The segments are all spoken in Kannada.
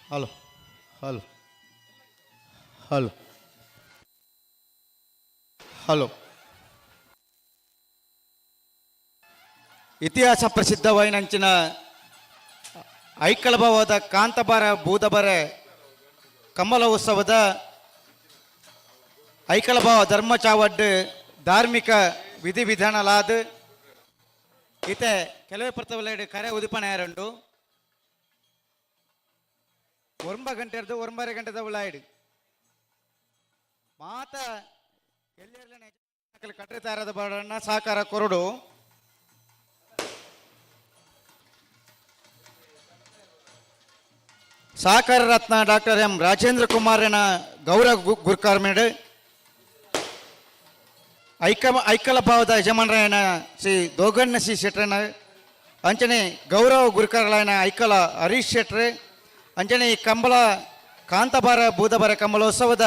ಹಲೋ ಹಲೋ ಹಲೋ ಹಲೋ ಇತಿಹಾಸ ಪ್ರಸಿದ್ಧವಾಯಿನಂಚಿನ ಐಕಳಭಾವದ ಕಾಂತಬಾರ ಬೂದಬರೆ ಕಮಲ ಉತ್ಸವದ ಐಕಳಭಾವ ಧರ್ಮ ಚಾವಡ್ ಧಾರ್ಮಿಕ ವಿಧಿವಿಧಾನಲಾದ ಇತೆ ಕೆಲವೇ ಪ್ರತವಲೈಡ್ ಕರೆ ಉದಿಪಣೆ ಯಾರುಂಡು ಒಂಬ ಗಂಟೆ ಇರ್ದು ಒಂಬರೆ ಗಂಟೆದ ಉಳ್ಳಾಯಿಡು ಮಾತ ಎಲ್ಲಿ ಕಟ್ಟೆ ತಯಾರದ ಬಣ್ಣ ಸಹಕಾರ ಕೊರಡು ಸಹಕಾರ ರತ್ನ ಡಾಕ್ಟರ್ ಎಂ ರಾಜೇಂದ್ರ ಕುಮಾರನ ಗೌರವ ಗುರುಕಾರ್ಮೇಡ್ ಐಕಲ ಭಾವದ ಯಜಮಾನರಾಯಣ ಶ್ರೀ ದೋಗಣ್ಣ ಸಿ ಶೆಟ್ರನ ಅಂಚನೆ ಗೌರವ ಗುರುಕಾರಲಾಯನ ಐಕಲ ಹರೀಶ್ ಶೆಟ್ರೆ ಅಂಚನೆ ಈ ಕಂಬಳ ಕಾಂತಬಾರ ಬೂದಬಾರ ಕಂಬಳೋತ್ಸವದ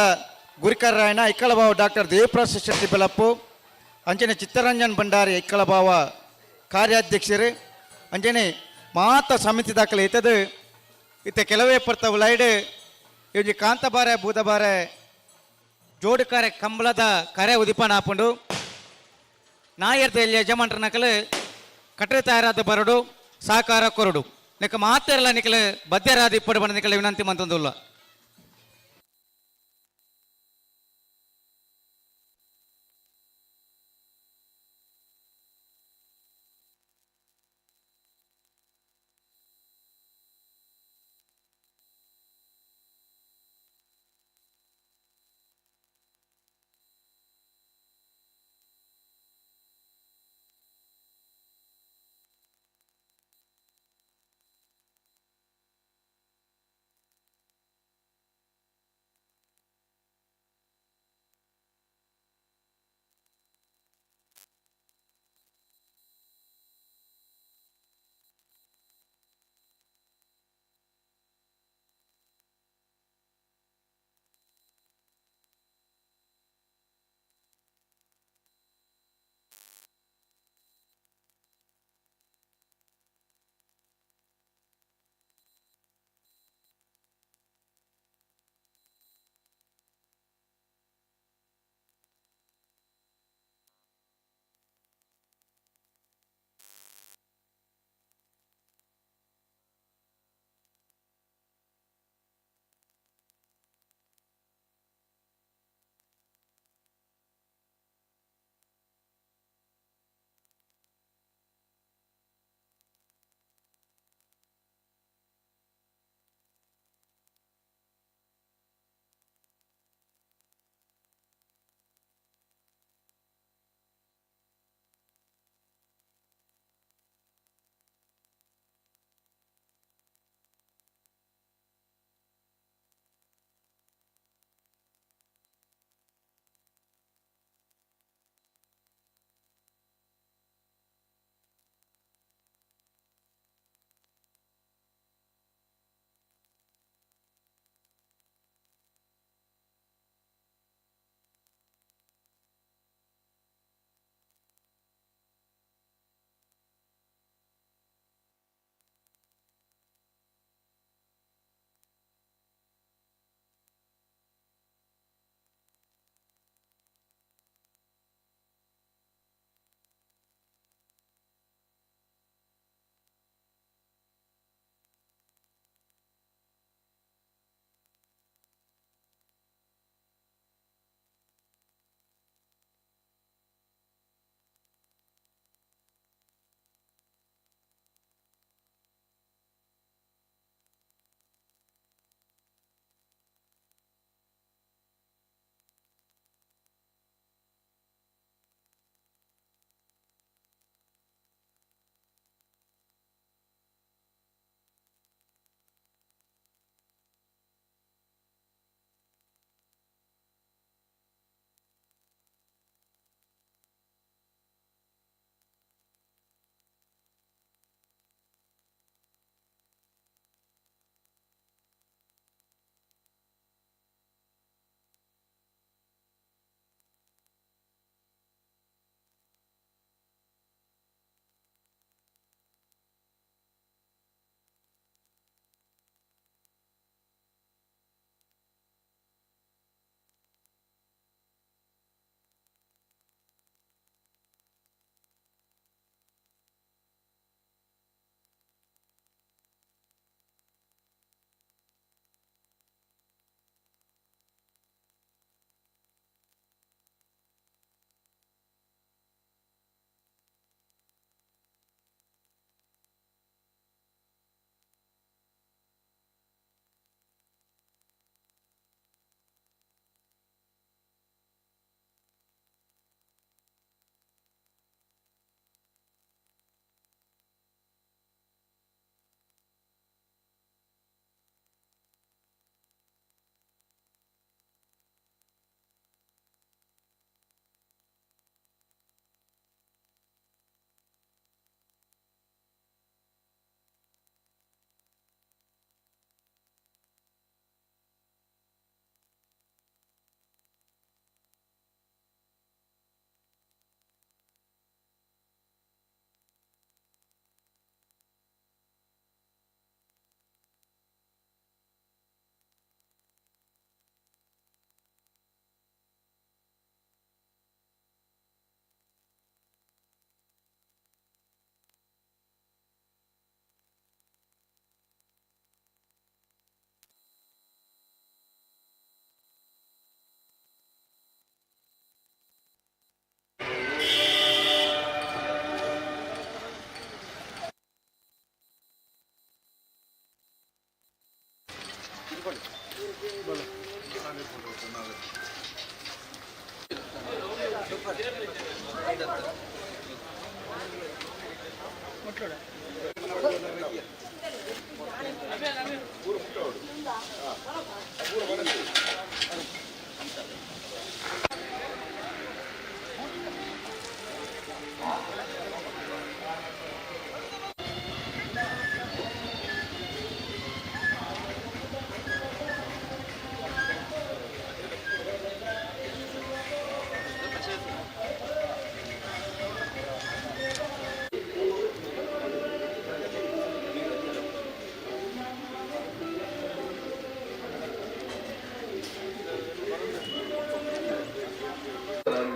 ಗುರಿಕಾರರಾಯನ ಐಕಳ ಭಾವ ಡಾಕ್ಟರ್ ದೇವಪ್ರಸಾದ್ ಶೆಟ್ಟಿ ಬೆಲಪ್ಪು ಅಂಚನೆ ಚಿತ್ತರಂಜನ್ ಭಂಡಾರಿ ಐಕಳ ಭಾವ ಕಾರ್ಯಾಧ್ಯಕ್ಷರು ಅಂಚನೆ ಮಾತ ಸಮಿತಿ ದಾಖಲೆ ಇತ್ತದು ಇತ್ತೆ ಕೆಲವೇ ಪರ್ತವಲೈಡ್ ಇವ್ಜಿ ಕಾಂತಬಾರ ಬೂದಬಾರ ಜೋಡುಕಾರೆ ಕಂಬಳದ ಕರೆ ಉದಿಪನ ಹಾಕೊಂಡು ನಾಯರ್ದ ಇಲ್ಲಿ ಯಜಮಾನ್ರ ನಕಲು ಕಟ್ಟೆ ತಯಾರಾದ ಬರಡು ಸಹಕಾರ ಕೊರಡು ನಿಕ ಮಾತೆರಲ್ಲ ನಿಕಲು ಬದ್ಯರಾದ ಇಪ್ಪಡು ಬಂದ ನಿಕಲು ವಿನಂತಿ ಮಂತೊಂದುಲ್ಲ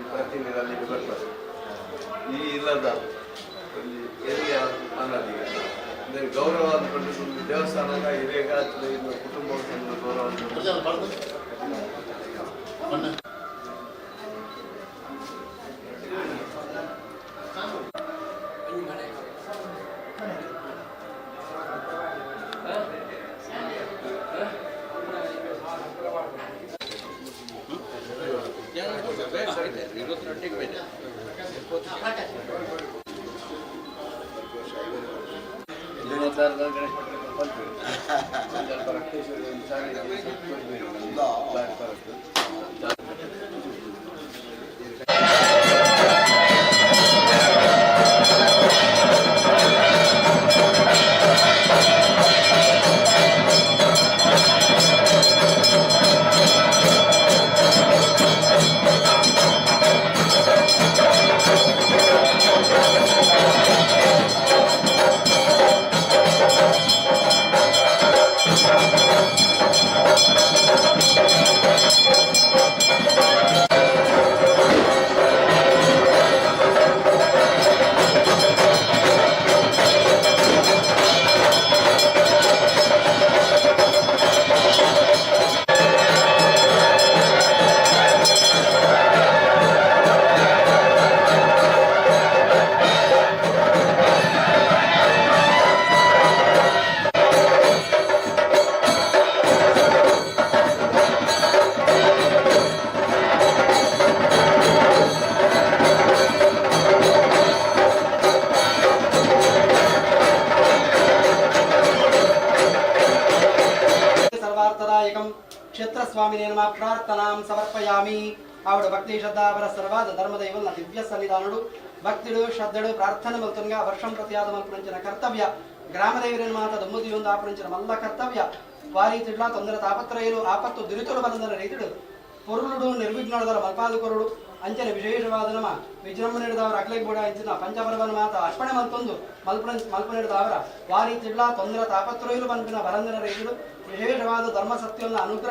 ಪ್ರತಿನಿಧಿಗಳಿಗೆ ಬರ್ತಾರೆ ಈ ಇಲ್ಲದ ಒಂದು ಏರಿಯಾ ಅನ್ನೋದೀಗ ಅಂದರೆ ಗೌರವ ಅಂದ್ಕೊಂಡು ದೇವಸ್ಥಾನದ ಹಿರಿಯ ಕುಟುಂಬದ ಗೌರವ ಕ್ಷೇತ್ರಸ್ವಾಮಿನೇ ನಮಃ ಪ್ರಾರ್ಥನಾಂ ಸಮರ್ಪಯಾಮಿ. ఆవిడ భక్తి శ్రద్ధావర సర్వాద ధర్మదైవల దివ్య సన్నిధానుడు భక్తుడు శ్రద్ధుడు ప్రార్థన మల్తుంగా వర్షం ప్రత్యాదమల్పురించిన కర్తవ్య గ్రామదేవిని మాత దమ్ముదియుంద ఆపరించిన మల్ల కర్తవ్య వారి తిడ్ల తొందర తాపత్రయులు ఆపత్తు దురితులు బలందర రైతుడు పొరులుడు నిర్విఘ్నుడదల మల్పాదుకొరుడు ಅಂಚನೆ ವಿಶೇಷವಾದ ವಿಜೃಂಭಣೆಡಿದವರ ಅಗ್ಲೆಗೆ ಬೂಡಾಯಿಸಿದ ಪಂಚಪರ್ವನ ಮಾತ ಅರ್ಪಣೆ ಮಲ್ತೊಂದು ಮಲ್ಪನೆಡಿದವರ ವಾರಿ ತಿಡ್ಲ ತೊಂದರ ತಾಪತ್ರಯುಲು ಪಂಪಿನ ಬರಂದರ ರೈತರು ವಿಶೇಷವಾದ ಧರ್ಮ ಸತ್ಯವನ್ನು ಅನುಗ್ರಹ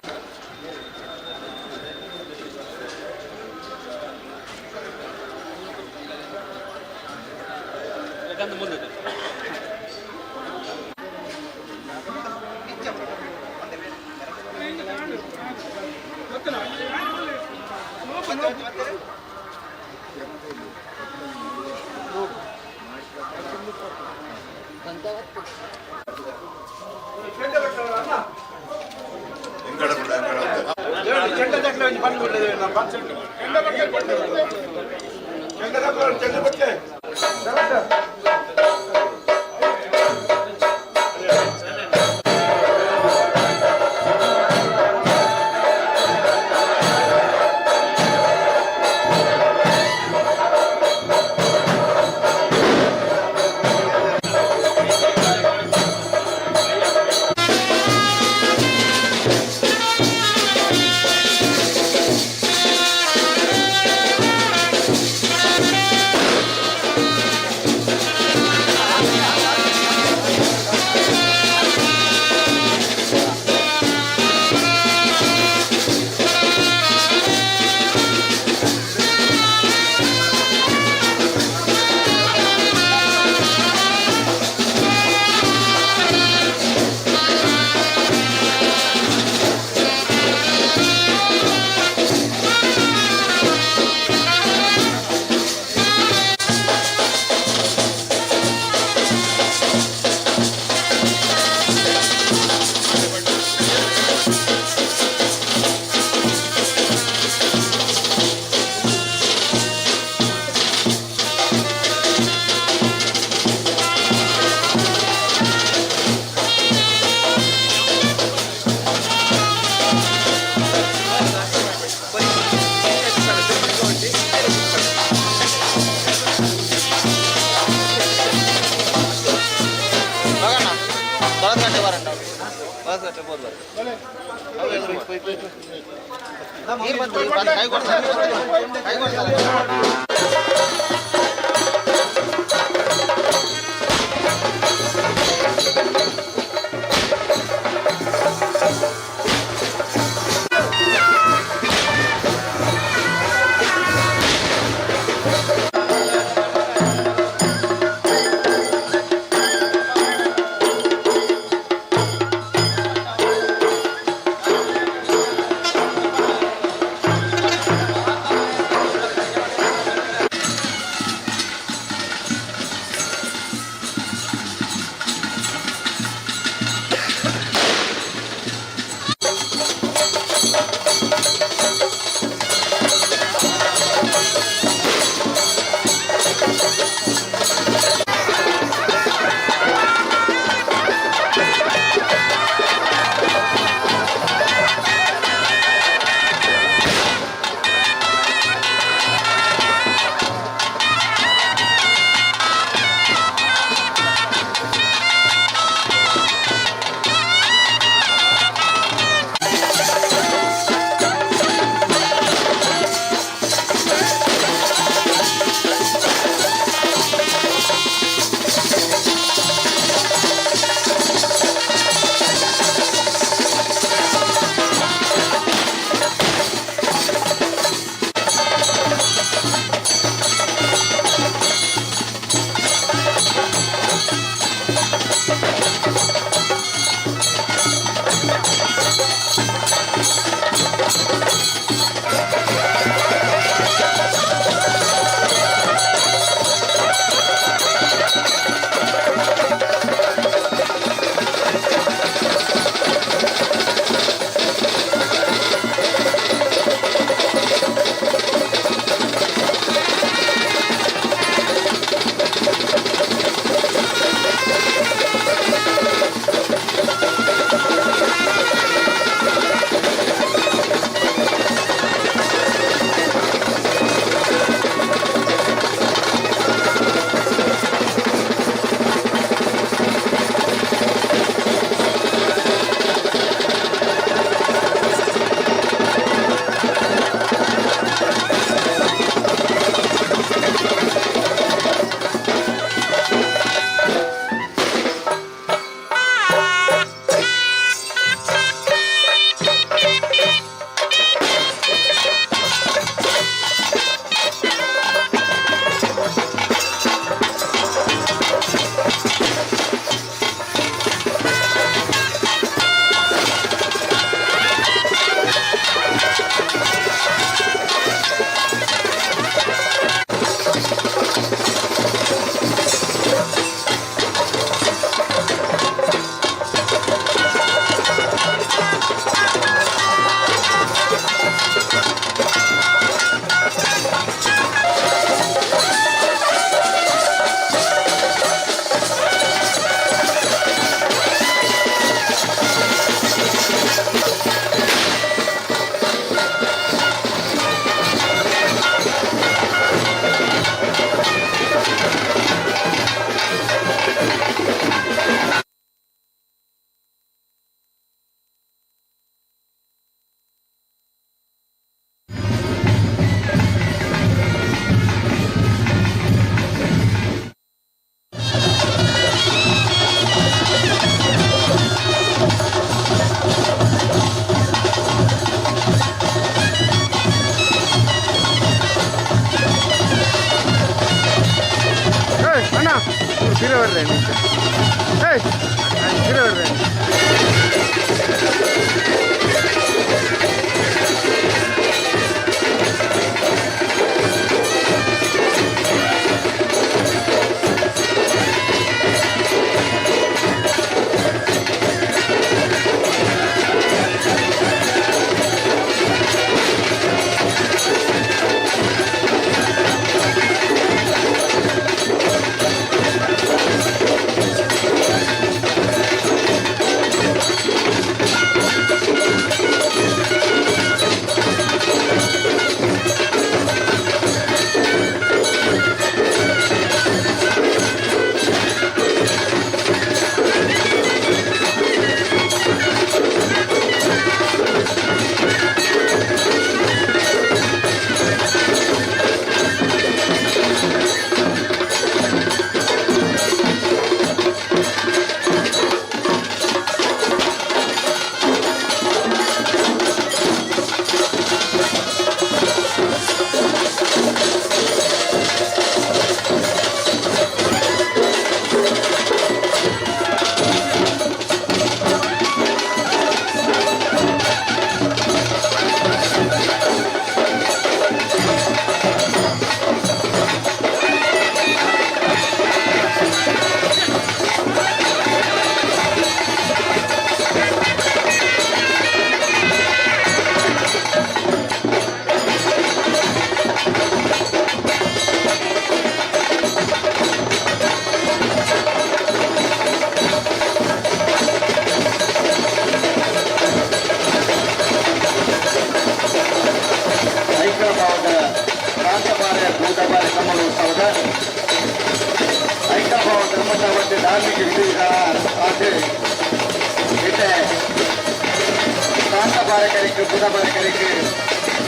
ಬಾರಕರಿಗೆ ಬುಧ ಬಾರಕರಿಗೆ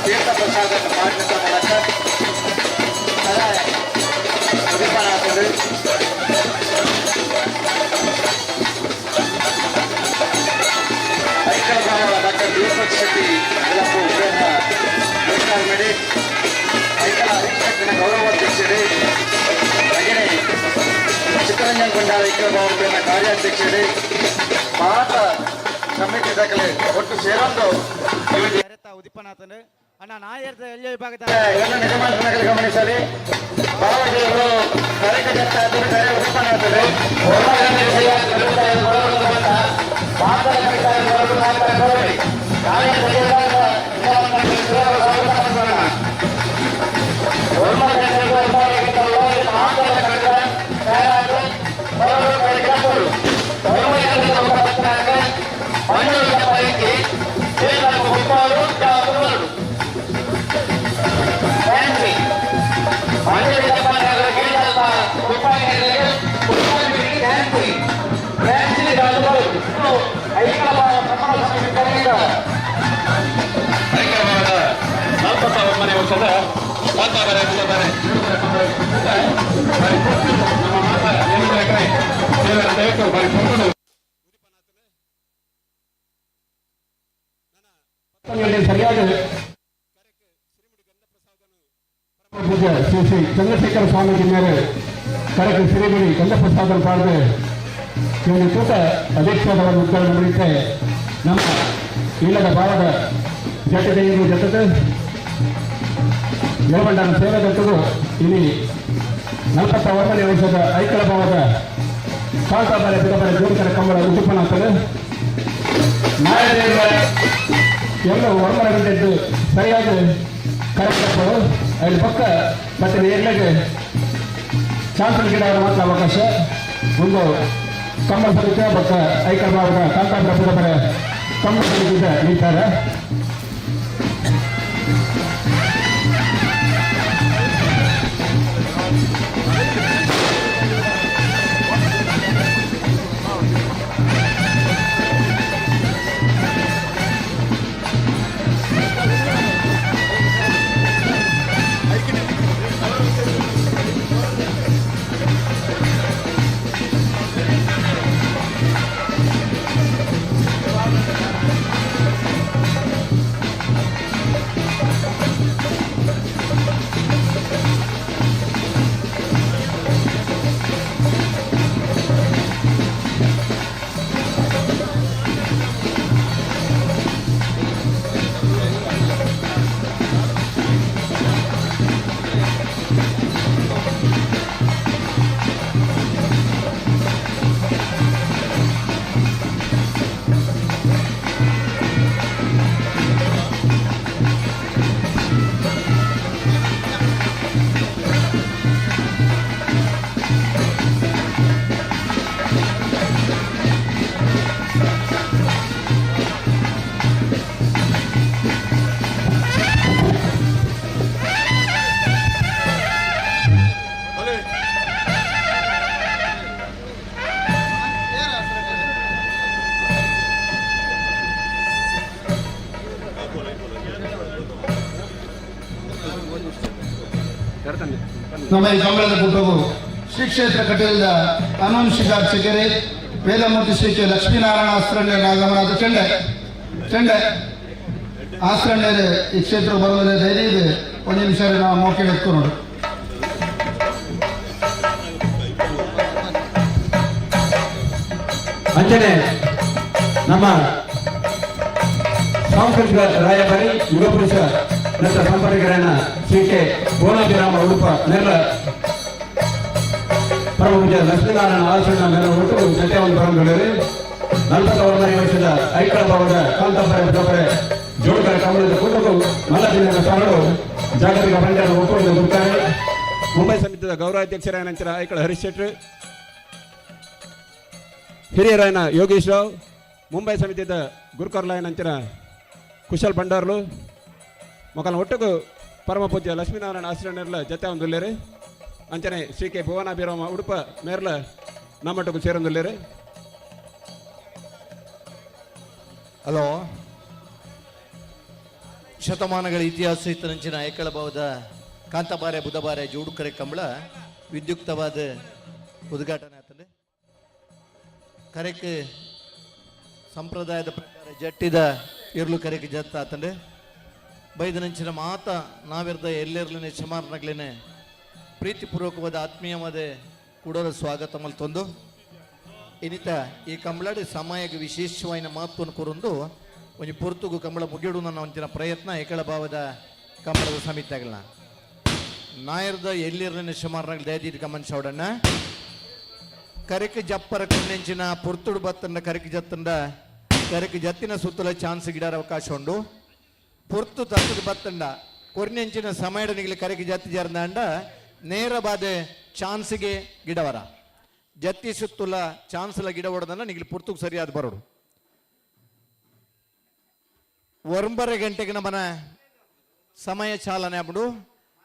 ತೀರ್ಥ ಪ್ರಸಾದ ಮಾಡಿದ ಮೂಲಕ ಉದಿಪನಾಥರು ಐಕಳ ಭಾವ ಡಾಕ್ಟರ್ ದೀಪಕ್ ಶೆಟ್ಟಿ ಬೆಳಪು ಮಾಡಿ ಐಕಳ ಹರಿಶೆಟ್ಟಿನ ಗೌರವಾಧ್ಯಕ್ಷರೇ ಹಾಗೆಯೇ ಚಿತ್ತರಂಜನ್ ಗೊಂಡಾರ ಐಕಳ ಭಾವ ಕಾರ್ಯಾಧ್ಯಕ್ಷರೇ ಮಾತ ಸಮಿತಿ ದಾಖಲೆ ಒಟ್ಟು ಸೇರೊಂದು ಉದಿಪನಾಥನು ಅಣ್ಣ ನಾ ಹೇಳ್ತಾ ಎಲ್ಲಿ ವಿಭಾಗದ ಎಲ್ಲ ನಿಜಮಾನಗಳಿಗೆ ಗಮನಿಸಲಿ ಭಾವಜೀವರು ಕಾರ್ಯಕರ್ತಾದರು ಕರೆ ಉದಿಪನಾಥರು ಮನೆ ವರ್ಷದ ಸರಿಯಾದ ಪೂಜ್ಯ ಶ್ರೀ ಶ್ರೀ ಚಂದ್ರಶೇಖರ ಸ್ವಾಮೀಜಿ ಮೇರೆ ಕರಕ ಸಿರಿಗುಡಿ ಗಂಧಪ್ರಸಾದ ಪಾಡಿದೆ ಇವನು ಕೂಟ ಅಧ್ಯಕ್ಷವನ್ನು ಉದ್ಘಾಟನೆ ಮಾಡಿದ್ರೆ ನಮ್ಮ ಇಲ್ಲದ ಭಾವದ ಜಟದೆಯರು ಜೊತೆ ಯಲವಂಡನ ಸೇವೆಗಟ್ಟರು ಇಲ್ಲಿ 41ನೇ ವರ್ಷದ ಐಕಳ ಭಾವದ ಕಾಂತಾಬಾರೆ ಬಿಡಬಾರೆ ಜೋಡಿಕರ ಕಂಬಳ ಉದ್ದಿಪನಾಥರು ನಾಯಕರ ಎಲ್ಲ ಹೊರಮರ ಗಂಟೆದ್ದು ಸರಿಯಾಗಿ ಕಾರ್ಯಕ್ರಮಗಳು ಅಲ್ಲಿ ಪಕ್ಕ ಮತ್ತೆ ನೇರ್ಲೆಗೆ ಚಾನ್ಸಲ್ ಗಿಡ ಮಾತ್ರ ಅವಕಾಶ ಒಂದು ಕಂಬಳ ಸಮಿತಿಯ ಪಕ್ಕ ಐಕಳ ಭಾವದ ಕಾಂತಾಬಾರೆ ಬಿಡಬಾರೆ ಕಂಬಳ ಸಮಿತಿಯಿಂದ ನಿಂತಾರೆ ನಮ್ಮ ಈ ಕಂಬಳದ ಗುಡ್ಡವು ಶ್ರೀ ಕ್ಷೇತ್ರ ಕಟೀಲದ ಅನುವಂಶಿಕ ಅರ್ಚಕರೇ ವೇದಮೂರ್ತಿ ಶ್ರೀ ಕೆ ಲಕ್ಷ್ಮೀನಾರಾಯಣ ಆಸ್ತ್ರಣ್ಯ ನಾಗಮನಾಥ ಚೆಂಡೆ ಆಸ್ತ್ರಣ್ಯರು ಈ ಕ್ಷೇತ್ರಕ್ಕೆ ಬರೋದ್ರೆ ಧೈರ್ಯ ಇದೆ. ಒಂದು ನಿಮಿಷ ನಾವು ಮೋಕೆ ಎತ್ಕೊಂಡು ನೋಡಿ. ಅಂಚನೆ ನಮ್ಮ ಸಾಂಸ್ಕೃತಿಕ ರಾಯಭಾರಿ ಯುಗ ಪುರುಷ ನಂತರ ಸಂಪರ್ಕರನ್ನ ಶ್ರೀ ಕೆ ಬೋನಾಭಿರಾಮ ಉಡುಪ ನೆರಳ ಪರಮ ಪೂಜ್ಯ ಲಕ್ಷ್ಮೀನಾರಾಯಣ ಆಚರಣ ನೆರಳ ಒಟ್ಟು ಜತೆಯನ್ನು ಬರಂಗleri 41ನೇ ವರ್ಷದ ಐಕಳ ಭಾವದ ಕಾಂತಾಪರೆ ಜೋಡಕರ ಕಮಲದ ಕೂಟವು ಮಲ್ಲದಿನ ಸಾರಳು ಜಾಗತಿಕ ಪಂಚಾಯತ್ ಒಪ್ಪಂದ ಗುರುತಾರೆ ಮುಂಬೈ ಸಮಿತಿಯ ಗೌರವಾಧ್ಯಕ್ಷರಾದ ನಂತರ ಐಕಳ ಹರೀಶ್ ಶೆಟ್ಟಿ ಹಿರಿಯರಾಯನ ಯೋಗೇಶ್ ರಾವ್ ಮುಂಬೈ ಸಮಿತಿಯ ಗುರುಕರ್ಲಾಯ ನಂತರ ಕುಶಲ್ ಭಂಡಾರ್ಲು ಮೊಕಲ ಒಟ್ಟುಗು ಪರಮ ಪೂಜ್ಯ ಲಕ್ಷ್ಮೀನಾರಾಯಣ ಆಶ್ರಯರ್ಲ ಜತೆ ಒಂದುಲ್ಲೇರಿ ಅಂಚನೆ ಶ್ರೀ ಕೆ ಭುವನಾಭಿರಾಮ ಉಡುಪ ಮೇರ್ಲ ನಮ್ಮಟ್ಟುಗು ಸೇರೊಂದುಲ್ಲೇರಿ. ಹಲೋ ಶತಮಾನಗಳ ಇತಿಹಾಸ ಇತ್ತನಂಚಿನ ಐಕಳ ಭಾವದ ಕಾಂತಬಾರೆ ಬುಧಬಾರೆ ಜೋಡುಕರೆ ಕಂಬಳ ವಿದ್ಯುಕ್ತವಾದ ಉದ್ಘಾಟನೆ ಆತಂದೆ ಕರೆಕ್ ಸಂಪ್ರದಾಯದ ಪ್ರಕಾರ ಜಟ್ಟಿದ ಇರ್ಲು ಕರೆಕ್ ಜತ್ತ ಆತಂಡೆ ಬೈದನಂಚಿನ ಮಾತ ನಾವಿರ್ದ ಎಲ್ಲೆರ್ಲಿನ ಶಮಾರ್ನಗ್ಲೇನೆ ಪ್ರೀತಿಪೂರ್ವಕವಾದ ಆತ್ಮೀಯವಾದ ಕೂಡಲ ಸ್ವಾಗತ ಮಲ್ತೊಂದು ಇನ್ನಿತ ಈ ಕಂಬಳಡಿ ಸಮಯಕ್ಕೆ ವಿಶೇಷವಾದ ಮಹತ್ವವನ್ನು ಕೊರೊಂದು ಒಂದು ಪುರ್ತುಗು ಕಂಬಳ ಮುಗಿಡು ನನ್ನ ಒಂಚಿನ ಪ್ರಯತ್ನ ಏಕಳ ಭಾವದ ಕಂಬಳದ ಸಮಿತಿಯಾಗಲ್ಲ ನಾಯರ್ದ ಎಲ್ಲಿರ್ಲಿನ ಶಮಾರ್ನಗ್ಲ ದಯದೀರಿ ಗಮನ ಸೌಡಣ್ಣ ಕರೆಕ್ ಜಪ್ಪರ ಕಣ್ಣೆಂಚಿನ ಪುರ್ತುಡು ಬತ್ತಂಡ ಕರೆಕ್ ಜತ್ತಂಡ ಕರೆಕ್ ಜತ್ತಿನ ಸುತ್ತಲ ಚಾನ್ಸ್ ಗಿಡಾರ ಅವಕಾಶ ಉಂಡು ಪುರ್ತು ತತ್ತದ ಬತ್ತಂಡ ಕೊರ್ನೆಂಚಿನ ಸಮಯದ ನಿಗಲಿ ಕರೆಕ್ ಜತ್ತಿ ಜರ್ದಂಡ ನೇರ ಬಾದೆ ಚಾನ್ಸ್ಗೆ ಗಿಡವರ ಜತ್ತಿ ಸುತ್ತಲ ಚಾನ್ಸ್ಲ ಗಿಡ ಹೊಡೆದನ್ನ ನಿಗಲಿ ಪುರ್ತುಗ್ ಸರಿಯಾದ ಬರೋಡು 9:30 ಗಂಟೆಗೆ ನಮ್ಮನ ಸಮಯ ಚಾಲನೆ ಆಗ್ಬಿಡು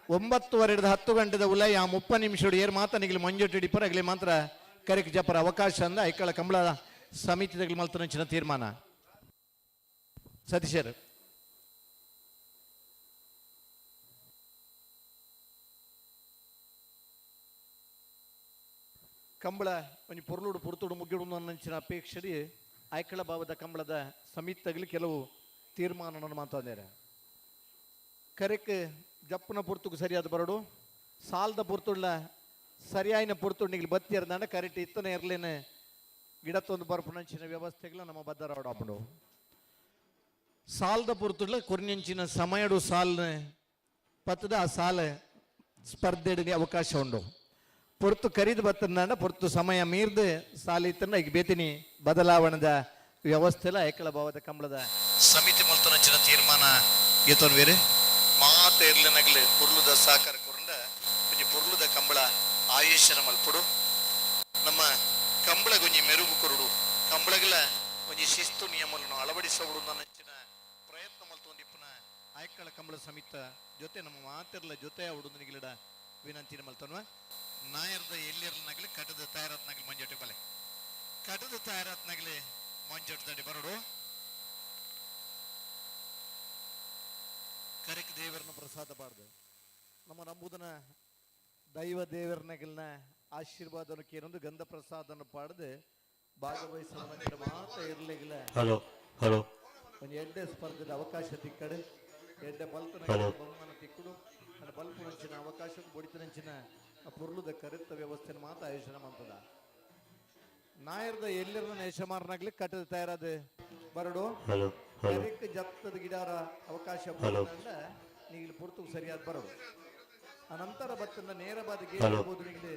9:15 10 ಗಂಟೆದ ಉಲಯ 30 ನಿಮಿಷ ಏರ್ ಮಾತ್ರ ನಿಗಲಿ ಮಂಜೊಟ್ಟಿಡಿಪರ ಆಗಲಿ ಮಾತ್ರ ಕರೆಕ್ ಜಪ್ಪರ ಅವಕಾಶ ಅಂದ ಐಕಳ ಕಂಬಳ ಸಮಿತಿದಲ್ಲಿ ಮಲ್ತನಂಚಿನ ತೀರ್ಮಾನ ಸತೀಶರ್ ಕಂಬಳ ಒಂದು ಪೊರ್ಲುಡು ಪುರ್ತುಡು ಮುಗಿಡು ಅನ್ನಂಚಿನ ಅಪೇಕ್ಷೆ ಐಕಳ ಭಾವದ ಕಂಬಳದ ಸಮಿತಿ ತಗಲಿ ಕೆಲವು ತೀರ್ಮಾನವನ್ನು ಮಾತಾಡ್ತಾರೆ ಕರೆಕ್ ಜಪ್ಪನ ಪುರ್ತುಗೂ ಸರಿಯಾದ ಬರಡು ಸಾಲದ ಪುರ್ತುಡ್ಲ ಸರಿಯಾಯಿನ ಪುರ್ತುಡ್ ನಿಗಲಿ ಬತ್ತಿ ಇರ್ದಾಂಡ ಕರೆಕ್ಟ್ ಇತ್ತನೇ ಇರ್ಲೇನೆ ಗಿಡತ್ತೊಂದು ಬರ್ಪುನಂಚಿನ ವ್ಯವಸ್ಥೆಗಳ ನಮ್ಮ ಬದ್ದರಾಡು ಸಾಲದ ಪುರ್ತುಡ್ಲ ಕೊರ್ನೆಂಚಿನ ಸಮಯಡು ಸಾಲ್ನ ಪತ್ತದ ಆ ಸಾಲ ಸ್ಪರ್ಧೆಗೆ ಅವಕಾಶ ಉಂಡು ಪೊರ್ತು ಕರೀದು ಬತ್ತಂದಾಂಡ ಪೊರ್ತು ಸಮಯ ಮೀರ್ದು ಸಾಲ ಇತ್ತನ್ನ ಈಗ ಬೇತಿನಿ ಬದಲಾವಣೆದ ವ್ಯವಸ್ಥೆಲ ಐಕಳ ಭಾವದ ಕಂಬಳದ ಸಮಿತಿ ಮಲ್ತನಂಚಿನ ತೀರ್ಮಾನ ಏತೋನ್ ಬೇರೆ ಮಾತ ಇರ್ಲಿನಗ್ಲಿ ಪುರ್ಲುದ ಸಾಕಾರ ಕೊರಂಡ ಕೊಂಚ ಪುರ್ಲುದ ಕಂಬಳ ಆಯುಷ್ಯನ ಮಲ್ಪುಡು ನಮ್ಮ ಕಂಬಳ ಕೊಂಚ ಮೆರುಗು ಕೊರುಡು ಕಂಬಳಗಳ ಕೊಂಚ ಶಿಸ್ತು ನಿಯಮಗಳನ್ನು ಅಳವಡಿಸಬಹುದು ನಂಚಿನ ಪ್ರಯತ್ನ ಮಲ್ತೊಂದಿಪ್ಪನ ಐಕಳ ಕಂಬಳ ಸಮಿತ ಜೊತೆ ನಮ್ಮ ಮಾತಿರ್ಲ ಜೊತೆ ಅವಡು ನಿಗಿಲಿಡ ವಿನಂತಿನ ಮಲ್ತನ್ವ ನಾಯರ್ದ ಎಲ್ಲಿರ್ಲನಾಗ್ಲಿ ಕಟದ ತಯಾರತ್ನಾಗ್ಲಿ ಮಂಜೊಟ್ಟೆ ಬಲೆ ಕಟದ ತಯಾರತ್ನಾಗ್ಲಿ ಮಂಜೊಟ್ಟೆ ಬರಡು ಕರೆಕ್ ದೇವರನ್ನ ಪ್ರಸಾದ ಬಾರ್ದು ನಮ್ಮ ನಂಬುದನ ದೈವ ದೇವರನಗಲ್ನ ಆಶೀರ್ವಾದನ ಕೇನೊಂದು ಗಂಧ ಪ್ರಸಾದನ ಪಾಡ್ದು ಭಾಗವಹಿಸುವ ಮಾತ ಇರ್ಲಿಲ್ಲ ಹಲೋ ಹಲೋ ಒಂದು ಎಡ್ಡೆ ಸ್ಪರ್ಧೆದ ಅವಕಾಶ ತಿಕ್ಕಡು ಎಡ್ಡೆ ಬಲ್ಪನ ಬಹುಮಾನ ತಿಕ್ಕುಡು ನನ್ನ ಬಲ್ಪುನಂಚಿನ ಅವಕಾಶ ಬೊಡಿತನಂಚಿನ ಪುರ್ಲುದ ಕರೆತ್ತ ವ್ಯವಸ್ಥೆನ ಮಾತ ಆಯೋಜನ ಮಾಡ್ತದ ನಾಯರ್ದ ಎಲ್ಲಿರ ಯಶಮಾರ್ನಾಗ್ಲಿ ಕಟ್ಟದ ತಯಾರಾದ ಬರಡು ಕರೆಕ್ ಜತ್ತದ ಗಿಡಾರ ಅವಕಾಶ ನೀಗಲಿ ಪುರ್ತುಗ್ ಸರಿಯಾದ ಬರೋದು ಅನಂತರ ಬತ್ತನ್ನ ನೇರ ಬಾದಿಗೆ ಹೇಳ್ಬೋದು ನಿಗಲಿ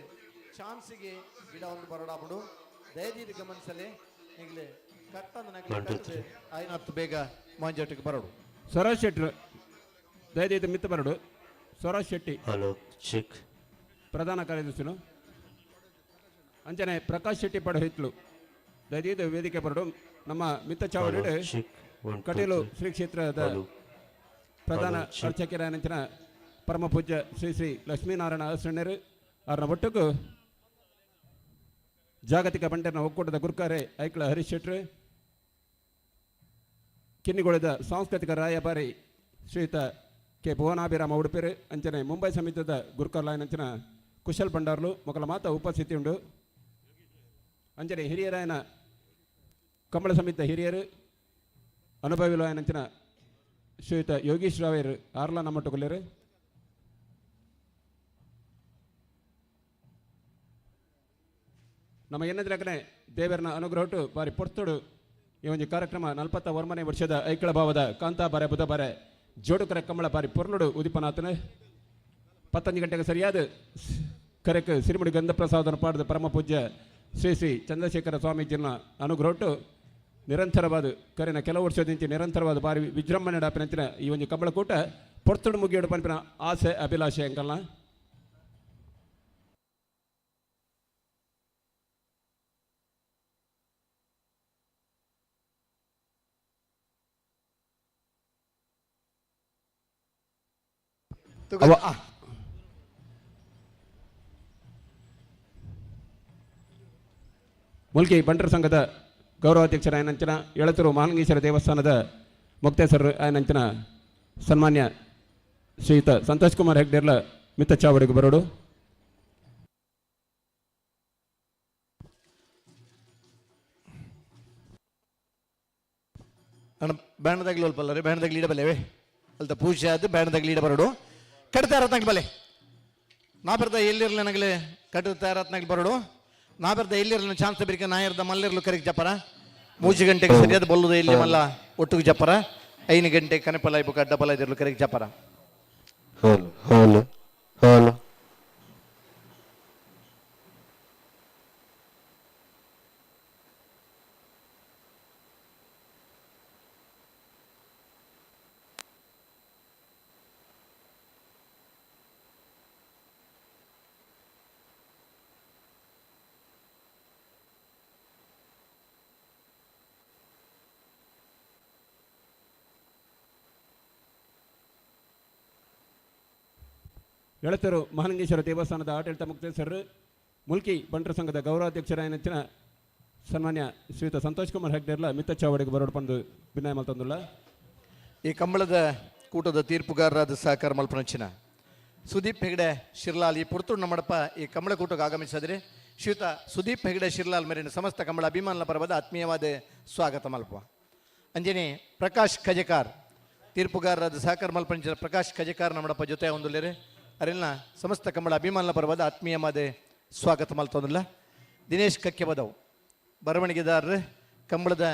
ಚಾನ್ಸಿಗೆ ಗಿಡ ಒಂದು ಬರೋಡಾಬಿಡು ದಯದೀರಿ ಗಮನಿಸಲಿ ನಿಗಲಿ ಕಟ್ಟದ ನಗಲಿ ಆಯ್ನತ್ತು ಬೇಗ ಮಂಜೊಟ್ಟಿಗೆ ಬರೋಡು ಸ್ವರಾಜ್ ಶೆಟ್ರು ದಯದೀತ ಮಿತ್ತ ಬರೋಡು ಸ್ವರಾಜ್ ಶೆಟ್ಟಿ ಚೆಕ್ ಪ್ರಧಾನ ಕಾರ್ಯದರ್ಶಿನು ಅಂಚನೆ ಪ್ರಕಾಶ್ ಶೆಟ್ಟಿ ಪಡ ಹಿತ್ಲು ದಯದೀತ ವೇದಿಕೆ ಬರೋಡು ನಮ್ಮ ಮಿತ್ತ ಚಾವಡಿ ಕಟೀಲು ಶ್ರೀ ಕ್ಷೇತ್ರದ ಪ್ರಧಾನ ಅರ್ಚಕರ ನಂಚಿನ ಪರಮ ಪೂಜ್ಯ ಶ್ರೀ ಶ್ರೀ ಲಕ್ಷ್ಮೀನಾರಾಯಣ ಅರಸಣ್ಣರು ಅವ್ರನ್ನ ಒಟ್ಟಿಗೂ ಜಾಗತಿಕ ಬಂಡರ್ನ ಒಕ್ಕೂಟದ ಗುರುಕಾರೆ ಐಕಳ ಹರೀಶ್ ಶೆಟ್ರು ಕಿನ್ನಿಗೋಳದ ಸಾಂಸ್ಕೃತಿಕ ರಾಯಭಾರಿ ಶ್ರೀಯುತ ಕೆ ಭುವನಾಭಿರಾಮ ಉಡುಪಿರು ಅಂಚನೆ ಮುಂಬೈ ಸಮಿತಿದ ಗುರುಕಾರ್ಲಾಯ್ ಅಂಚಿನ ಕುಶಲ್ ಭಂಡಾರ್ಲು ಮೊಕಲ ಮಾತ ಉಪಸ್ಥಿತಿ ಉಂಡು ಅಂಚನೆ ಹಿರಿಯರಾಯನ ಕಂಬಳ ಸಮಿತಿ ಹಿರಿಯರು ಅನುಭವಿಲಾಯನಂಚಿನ ಶ್ರೀಯುತ ಯೋಗೀಶ್ ರಾವೇರು ಆರ್ಲ ನಮ್ಮಟ್ಟು ಕೊಲ್ಲೇರು ನಮ್ಮ ಎನ್ನದಿನಕನೆ ದೇವರನ ಅನುಗ್ರಹಟ್ಟು ಬಾರಿ ಪೊರ್ತುಡು ಈ ಒಂದು ಕಾರ್ಯಕ್ರಮ 41ನೇ ವರ್ಷದ ಐಕಳ ಭಾವದ ಕಾಂತಾಬಾರೆ ಬುಧಬಾರೆ ಜೋಡುಕರ ಕಂಬಳ ಬಾರಿ ಪೊರ್ಲುಡು ಉದಿಪನಾಥನ 15 ಗಂಟೆಗೆ ಸರಿಯಾದ ಕರೆಕ್ ಸಿರಿಮುಡಿ ಗಂಧ ಪ್ರಸಾದನ ಪಾಡದ ಪರಮ ಪೂಜ್ಯ ಶ್ರೀ ಶ್ರೀ ಚಂದ್ರಶೇಖರ ಸ್ವಾಮೀಜಿನ ಅನುಗ್ರಹಟ್ಟು ನಿರಂತರವಾದ ಕರೆನ ಕೆಲವು ವರ್ಷದಿಂದ ನಿರಂತರವಾದ ಬಾರಿ ವಿಜೃಂಭಣೆ ಡಾಪಿನಂತಿನ ಈ ಒಂದು ಕಂಬಳಕೂಟ ಪೊರ್ತುಡು ಮುಗಿಯೋಡು ಪಂಪಿನ ಆಸೆ ಅಭಿಲಾಷೆ ಅಂಕಲ್ನ ಮುಲ್ಕಿ ಬಂಟರ ಸಂಘದ ಗೌರವಾಧ್ಯಕ್ಷರ ಆಯನಂಚನ ಎಳತೂರು ಮಹಾಲಿಂಗೇಶ್ವರ ದೇವಸ್ಥಾನದ ಮುಕ್ತೇಶ್ವರ ಆಯನಂಚನ ಸನ್ಮಾನ್ಯ ಶ್ರೀಯುತ ಸಂತೋಷ್ ಕುಮಾರ್ ಹೆಗ್ಡೆರ್ಲ ಮಿತ್ತ ಚಾವಡಿಗೆ ಬರೋಡು. ಅಣ್ಣ ಬ್ಯಾಂಡ್ದಾಗ್ಲಿ ಅಲ್ಪಲ್ಲ ರೀ, ಬ್ಯಾಂಡ್ದಾಗ್ಲಿ ಇಡಬಲ್ಲೇವೆ ಅಲ್ತ ಪೂಜೆ ಆದ ಬ್ಯಾಂಡ್ದಾಗ್ಲಿ ಇಡ ಬರೋಡು. ಕಟ್ತಾ ಇರತ್ನಾಗ್ಲಿ ಬಲೆ ನಾ ಬರ್ದ ಎಲ್ಲಿರ್ಲಿ ನಗಲೆ ಕಟ್ತಾ ಇರತ್ನಾಗ್ಲಿ ಬರೋಡು. ನಾ ಬರ್ದ ಎಲ್ಲಿರ್ಲಿ ಚಾನ್ಸ್ ಬೇರಿಕೆ ನಾ ಇರ್ದ ಮಲ್ಲಿರ್ಲು ಕರೆಗೆ ಜಪ್ಪರ 3 ಗಂಟೆಗೆ ಸರಿಯಾದ ಬಲ್ಲುದು ಇಲ್ಲಿ ಮಲ್ಲ ಒಟ್ಟಿಗೆ ಜಪ್ಪರ 5 ಗಂಟೆಗೆ ಕನೆಪಲ ಇಬ್ಬಕ ಡಬಲ್ ಇದಿರ್ಲು ಕರೆಗೆ ಜಪ್ಪರ. ಹಲೋ ಹಲೋ ಹಲೋ ಎಳತೆರು ಮಹಾಲಿಂಗೇಶ್ವರ ದೇವಸ್ಥಾನದ ಆಡಳಿತ ಮುಕ್ತೇಶ್ವರರು ಮುಲ್ಕಿ ಬಂಟರ ಸಂಘದ ಗೌರವಾಧ್ಯಕ್ಷರಾಯ ನೆಚ್ಚಿನ ಸನ್ಮಾನ್ಯ ಶ್ರೀಯುತ ಸಂತೋಷ್ ಕುಮಾರ್ ಹೆಗ್ಡೆರ್ಲ ಮಿತ್ತ ಚಾವಡಿಗೆ ಬರೋಡು ಬಂದು ಭಿನ್ನಾಯ ಮಲ್ತಂದುಲ್ಲ. ಈ ಕಂಬಳದ ಕೂಟದ ತೀರ್ಪುಗಾರರಾದ ಸಹಕಾರ ಮಲ್ಪನಂಚಿನ ಸುದೀಪ್ ಹೆಗಡೆ ಶಿರ್ಲಾಲ್ ಈ ಪುರ್ತೂರು ನಮ್ಮಡಪ್ಪ ಈ ಕಂಬಳ ಕೂಟಕ್ಕೆ ಆಗಮಿಸಿದ್ರೆ ಶ್ರೀಯುತ ಸುದೀಪ್ ಹೆಗಡೆ ಶಿರ್ಲಾಲ್ ಮೇರಿನ ಸಮಸ್ತ ಕಂಬಳ ಅಭಿಮಾನ ಪರವಾದ ಆತ್ಮೀಯವಾದ ಸ್ವಾಗತ ಮಲ್ಪ. ಅಂಜನೆ ಪ್ರಕಾಶ್ ಖಜೆಕಾರ್ ತೀರ್ಪುಗಾರರಾದ ಸಹಕಾರ ಮಲ್ಪನಂಚಿನ ಪ್ರಕಾಶ್ ಖಜೆಕಾರ್ ನಮ್ಮಡಪ್ಪ ಜೊತೆ ಹೊಂದಿಲ್ಲರೆ ಅರೆಲ್ಲ ಸಮಸ್ತ ಕಂಬಳ ಅಭಿಮಾನ ಪರವಾದ ಆತ್ಮೀಯವಾದ ಸ್ವಾಗತ ಮಲ್ತೊಂದಿಲ್ಲ. ದಿನೇಶ್ ಕಕ್ಕೆ ಬದವು ಬರವಣಿಗೆದಾರರು ಕಂಬಳದ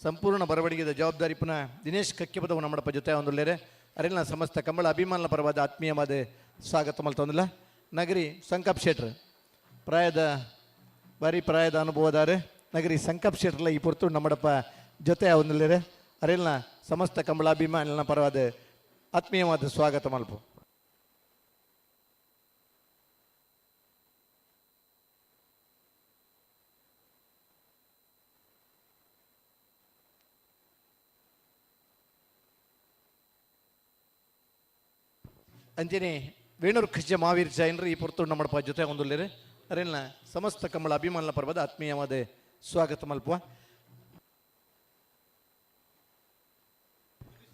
ಸಂಪೂರ್ಣ ಬರವಣಿಗೆದ ಜವಾಬ್ದಾರಿ ಪುನಃ ದಿನೇಶ್ ಕಕ್ಕೆ ಬದವು ನಮ್ಮಡಪ್ಪ ಜೊತೆ ಹೊಂದಿಲ್ಲರೆ ಅರೆಲ್ಲ ಸಮಸ್ತ ಕಂಬಳ ಅಭಿಮಾನ ಪರವಾದ ಆತ್ಮೀಯವಾದ ಸ್ವಾಗತ ಮಲ್ತೊಂದಿಲ್ಲ. ನಗರಿ ಸಂಕಪ್ ಶೆಟ್ರ್ ಪ್ರಾಯದ ಭಾರಿ ಪ್ರಾಯದ ಅನುಭವದಾರೆ ನಗರಿ ಸಂಕಪ್ ಶೆಟ್ರಲ್ಲ ಈ ಪುರ್ತೂರು ನಮ್ಮಡಪ್ಪ ಜೊತೆ ಹೊಂದಿಲ್ಲರೆ ಅರೆಲ್ಲ ಸಮಸ್ತ ಕಂಬಳ ಅಭಿಮಾನ ಪರವಾದ ಆತ್ಮೀಯವಾದ ಸ್ವಾಗತ ಮಲ್ಪು. ಅಂಜನೆ ವೇಣೂರು ಖಜ್ಜ ಮಾವೀರ್ ಜೈನರು ಈ ಪುರ್ತೂರು ನಮ್ಮಡಪ್ಪ ಜೊತೆ ಹೊಂದಿಲ್ಲರೆ ಅರೆಲ್ಲ ಸಮಸ್ತ ಕಂಬಳ ಅಭಿಮಾನ ಪರ್ವದ ಆತ್ಮೀಯವಾದ ಸ್ವಾಗತ ಮಲ್ಪುವ.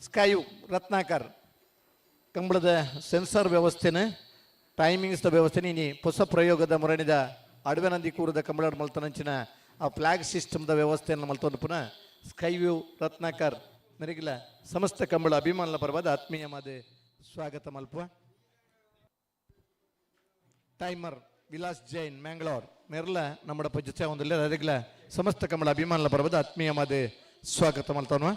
ಸ್ಕಾಯು ರತ್ನಾಕರ್ ಕಂಬಳದ ಸೆನ್ಸಾರ್ ವ್ಯವಸ್ಥೆನ ಟೈಮಿಂಗ್ಸ್ದ ವ್ಯವಸ್ಥೆನ ಇನಿ ಹೊಸ ಪ್ರಯೋಗದ ಮೊರಣಿದ ಅಡವೆನಂದಿ ಕೂರದ ಕಂಬಳ ಮಲ್ತನಂಚಿನ ಆ ಫ್ಲಾಗ್ ಸಿಸ್ಟಮ್ದ ವ್ಯವಸ್ಥೆಯನ್ನು ಮಲ್ತೊಂದು ಪುನಃ ಸ್ಕೈವ್ಯೂ ರತ್ನಾಕರ್ ಮೆರಗಿಲ ಸಮಸ್ತ ಕಂಬಳ ಅಭಿಮಾನ ಪರವಾದ ಆತ್ಮೀಯವಾದ ಸ್ವಾಗತ ಮಲ್ಪುವ. ಟೈಮರ್ ವಿಲಾಸ್ ಜೈನ್ ಮ್ಯಾಂಗ್ಳೂರ್ ಮೆರ್ಲ ನಮ್ಮಡಪ್ಪ ಜೊತೆ ಹೊಂದಿಲ್ಲ ಅದೆಗ್ಲ ಸಮಸ್ತ ಕಂಬಳ ಅಭಿಮಾನ ಪರವಾದ ಆತ್ಮೀಯವಾದ ಸ್ವಾಗತ ಮಲ್ತೋನ್ವ.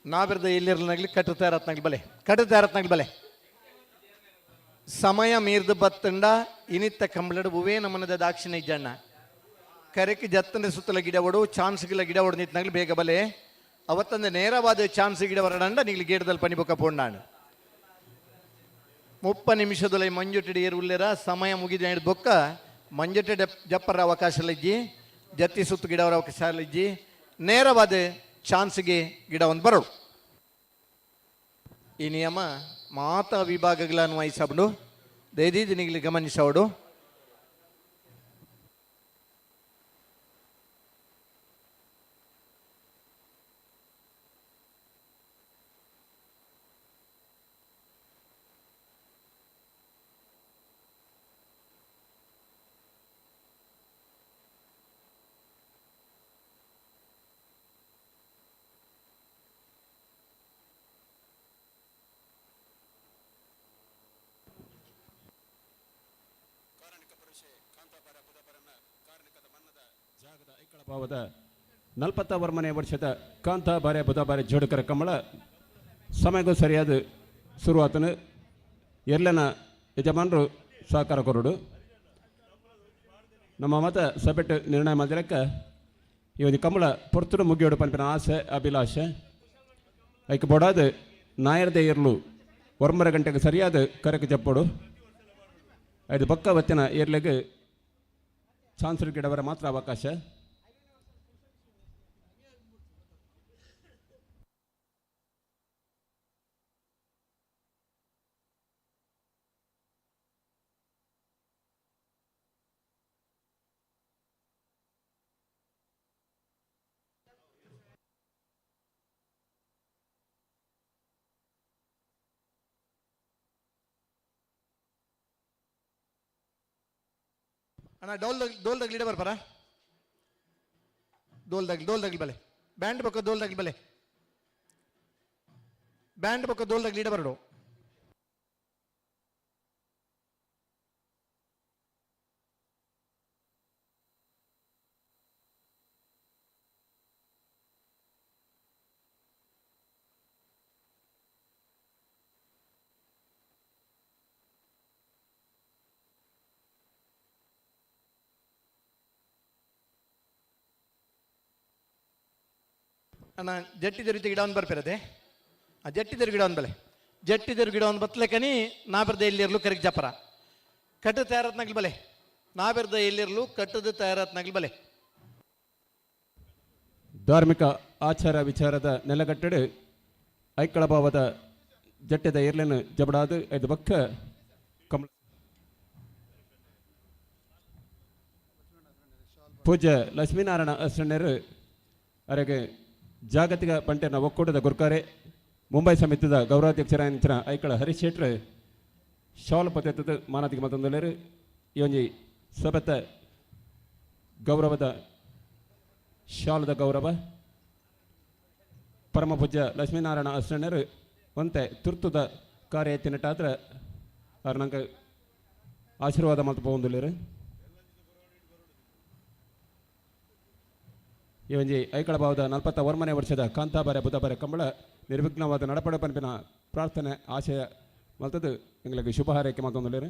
ನಾವಿರ್ದ ಎಲ್ಲಿರ್ಲನಾಗ್ಲಿ ಕಟ್ಟುತ್ತಾ ಇರತ್ನಾಗ್ಲಿ ಬಲೆ ಕಟ್ಟುತ್ತಾ ಇರತ್ನಾಗ್ಲಿ ಬಲೆ ಸಮಯ ಮೀರ್ದು ಬತ್ತಂಡ ಇನಿತ್ತ ಕಂಬಳಡು ಹೂವೇ ನಮ್ಮನದ ದಾಕ್ಷಿಣ ಇಜ್ಜಣ್ಣ ಕರೆಕ್ಕೆ ಜತ್ತಂದ್ರೆ ಸುತ್ತಲ ಗಿಡ ಒಡು ಚಾನ್ಸ್ಗಳ ಗಿಡ ಒಡು ನಿಂತನಾಗ್ಲಿ ಬೇಗ ಬಲೆ ಅವತ್ತಂದು ನೇರವಾದ ಚಾನ್ಸ್ ಗಿಡ ಹೊರಡಂಡ ನೀಗ್ಲಿ ಗೇಡದಲ್ಲಿ ಪನಿಬೊಕ್ಕ ಪೋಂಡಾಣ 30 ನಿಮಿಷದಲ್ಲಿ ಮಂಜುಟಡಿ ಏರು ಉಲ್ಲೇರ ಸಮಯ ಮುಗಿದ ಹಿಡಿದು ಬೊಕ್ಕ ಮಂಜುಟೆ ಜಪ್ಪರ ಅವಕಾಶ ಇಜ್ಜಿ ಜತ್ತಿ ಸುತ್ತು ಗಿಡ ಅವರ ಅವಕಾಶ ಇಜ್ಜಿ ನೇರವಾದ ಚಾನ್ಸ್ಗೆ ಗಿಡ ಒಂದು ಬರೋಡು. ಈ ನಿಯಮ ಮಾತಾ ವಿಭಾಗಗಳನ್ನು ವಹಿಸಬಂಡು ದಯದೀದಿನಿಗೆ ಗಮನಿಸೋಡು. ಭಾವದ 40 ವರ್ಷದ ಕಾಂತಾಬಾರೆ ಬುಧಬಾರೆ ಜೋಡಕರ ಕಂಬಳ ಸಮಯಗೂ ಸರಿಯಾದ ಶುರುವಾತನು ಎಲ್ಲನ ಯಜಮಾನರು ಸಹಕಾರ ಕೊರಡು ನಮ್ಮ ಮತ ಸಭೆಟ್ಟು ನಿರ್ಣಯ ಮಾಡಿರಕ್ಕೆ ಈ ಒಂದು ಕಂಬಳ ಪುರ್ತರು ಮುಗಿಯೋಡು ಪಂಪಿನ ಆಸೆ ಅಭಿಲಾಷೆ ಐಕೆ ಬೋಡಾದ ನಾಯರದೇ ಇರಲು 1 ಗಂಟೆಗೆ ಸರಿಯಾದ ಕರೆಗೆ ಜಪ್ಪೋಡು ಐದು ಪಕ್ಕ ಹೊತ್ತಿನ ಏರ್ಲೆಗೆ ಚಾನ್ಸರ್ ಗಿಡವರ ಮಾತ್ರ ಅವಕಾಶ. ಅಣ್ಣ ಡೋಲ್ದಾಗ ಲೀಡ ಬರ್ಪಾರ ಡೋಲ್ದಾಗ ಬಲೆ ಬ್ಯಾಂಡ್ ಬಕ್ಕ ಡೋಲ್ದಾಗ ಬಲೆ ಬ್ಯಾಂಡ್ ಬಕ್ಕ ಡೋಲ್ದಾಗ ಲೀಡ ಬರಡು ಅಣ್ಣ ಜಟ್ಟಿದ ರೀತಿ ಗಿಡ ಒಂದು ಬರ್ಪಿರದೆ ಆ ಜಟ್ಟಿದರು ಗಿಡ ಒಂದು ಬಲೆ ಜಟ್ಟಿದರು ಗಿಡ ಒಂದು ಬತ್ತಲೆಕನಿ ನಾ ಬರ್ದೆ ಎಲ್ಲಿರ್ಲು ಕರೆಕ್ ಜಪರ ಕಟ್ಟದ ತಯಾರತ್ನಾಗ್ಲಿ ಬಲೆ ನಾ ಬರ್ದ ಎಲ್ಲಿರ್ಲು ಕಟ್ಟದ ತಯಾರತ್ನಾಗ್ಲಿ ಬಲೆ ಧಾರ್ಮಿಕ ಆಚಾರ ವಿಚಾರದ ನೆಲಗಟ್ಟಡು ಐಕ್ಕಳ ಭಾವದ ಜಟ್ಟೆದ ಏರ್ಲೆನು ಜಬಡಾದು ಐದು ಬಕ್ಕ ಕಮಲ ಪೂಜ್ಯ ಲಕ್ಷ್ಮೀನಾರಾಯಣ ಅಸಣ್ಣರು ಅವರಿಗೆ ಜಾಗತಿಕ ಪಂಟೆನ ಒಕ್ಕೂಟದ ಗುರ್ಕಾರೆ ಮುಂಬೈ ಸಮಿತಿದ ಗೌರವಾಧ್ಯಕ್ಷರಾಗಿನ ಐಕ್ಕಳ ಹರೀಶ್ ಶೆಟ್ರು ಶಾಲ್ ಪತ್ತೆತ್ತದ ಮಾನತಿಗೆ ಮತ್ತೊಂದು ಈ ಒಂಜಿ ಸಬತ್ತ ಗೌರವದ ಶಾಲದ ಗೌರವ ಪರಮ ಪೂಜ್ಯ ಲಕ್ಷ್ಮೀನಾರಾಯಣ ಅಸಣ್ಣರು ಒಂತೆ ತುರ್ತುದ ಕಾರ್ಯ ಎತ್ತಿನಟ್ಟಾದ್ರೆ ಅವ್ರು ನಂಗೆ ಆಶೀರ್ವಾದ ಮತ್ತು ಪೋಂದುಲ್ಲೇರು ಈ ಒಂಜಿ ಐಕಳ ಭಾವದ 41ನೇ ವರ್ಷದ ಕಾಂತಾಬಾರೆ ಬುಧಬಾರೆ ಕಂಬಳ ನಿರ್ವಿಘ್ನವಾದ ನಡಪಡ ಪಂಪಿನ ಪ್ರಾರ್ಥನೆ ಆಶಯ ಮಲ್ತದ್ದು ಎಂಗಳಿಗೆ ಶುಭ ಹಾರೈಕೆ ಮತ್ತೊಂದುಲ್ಲೇರು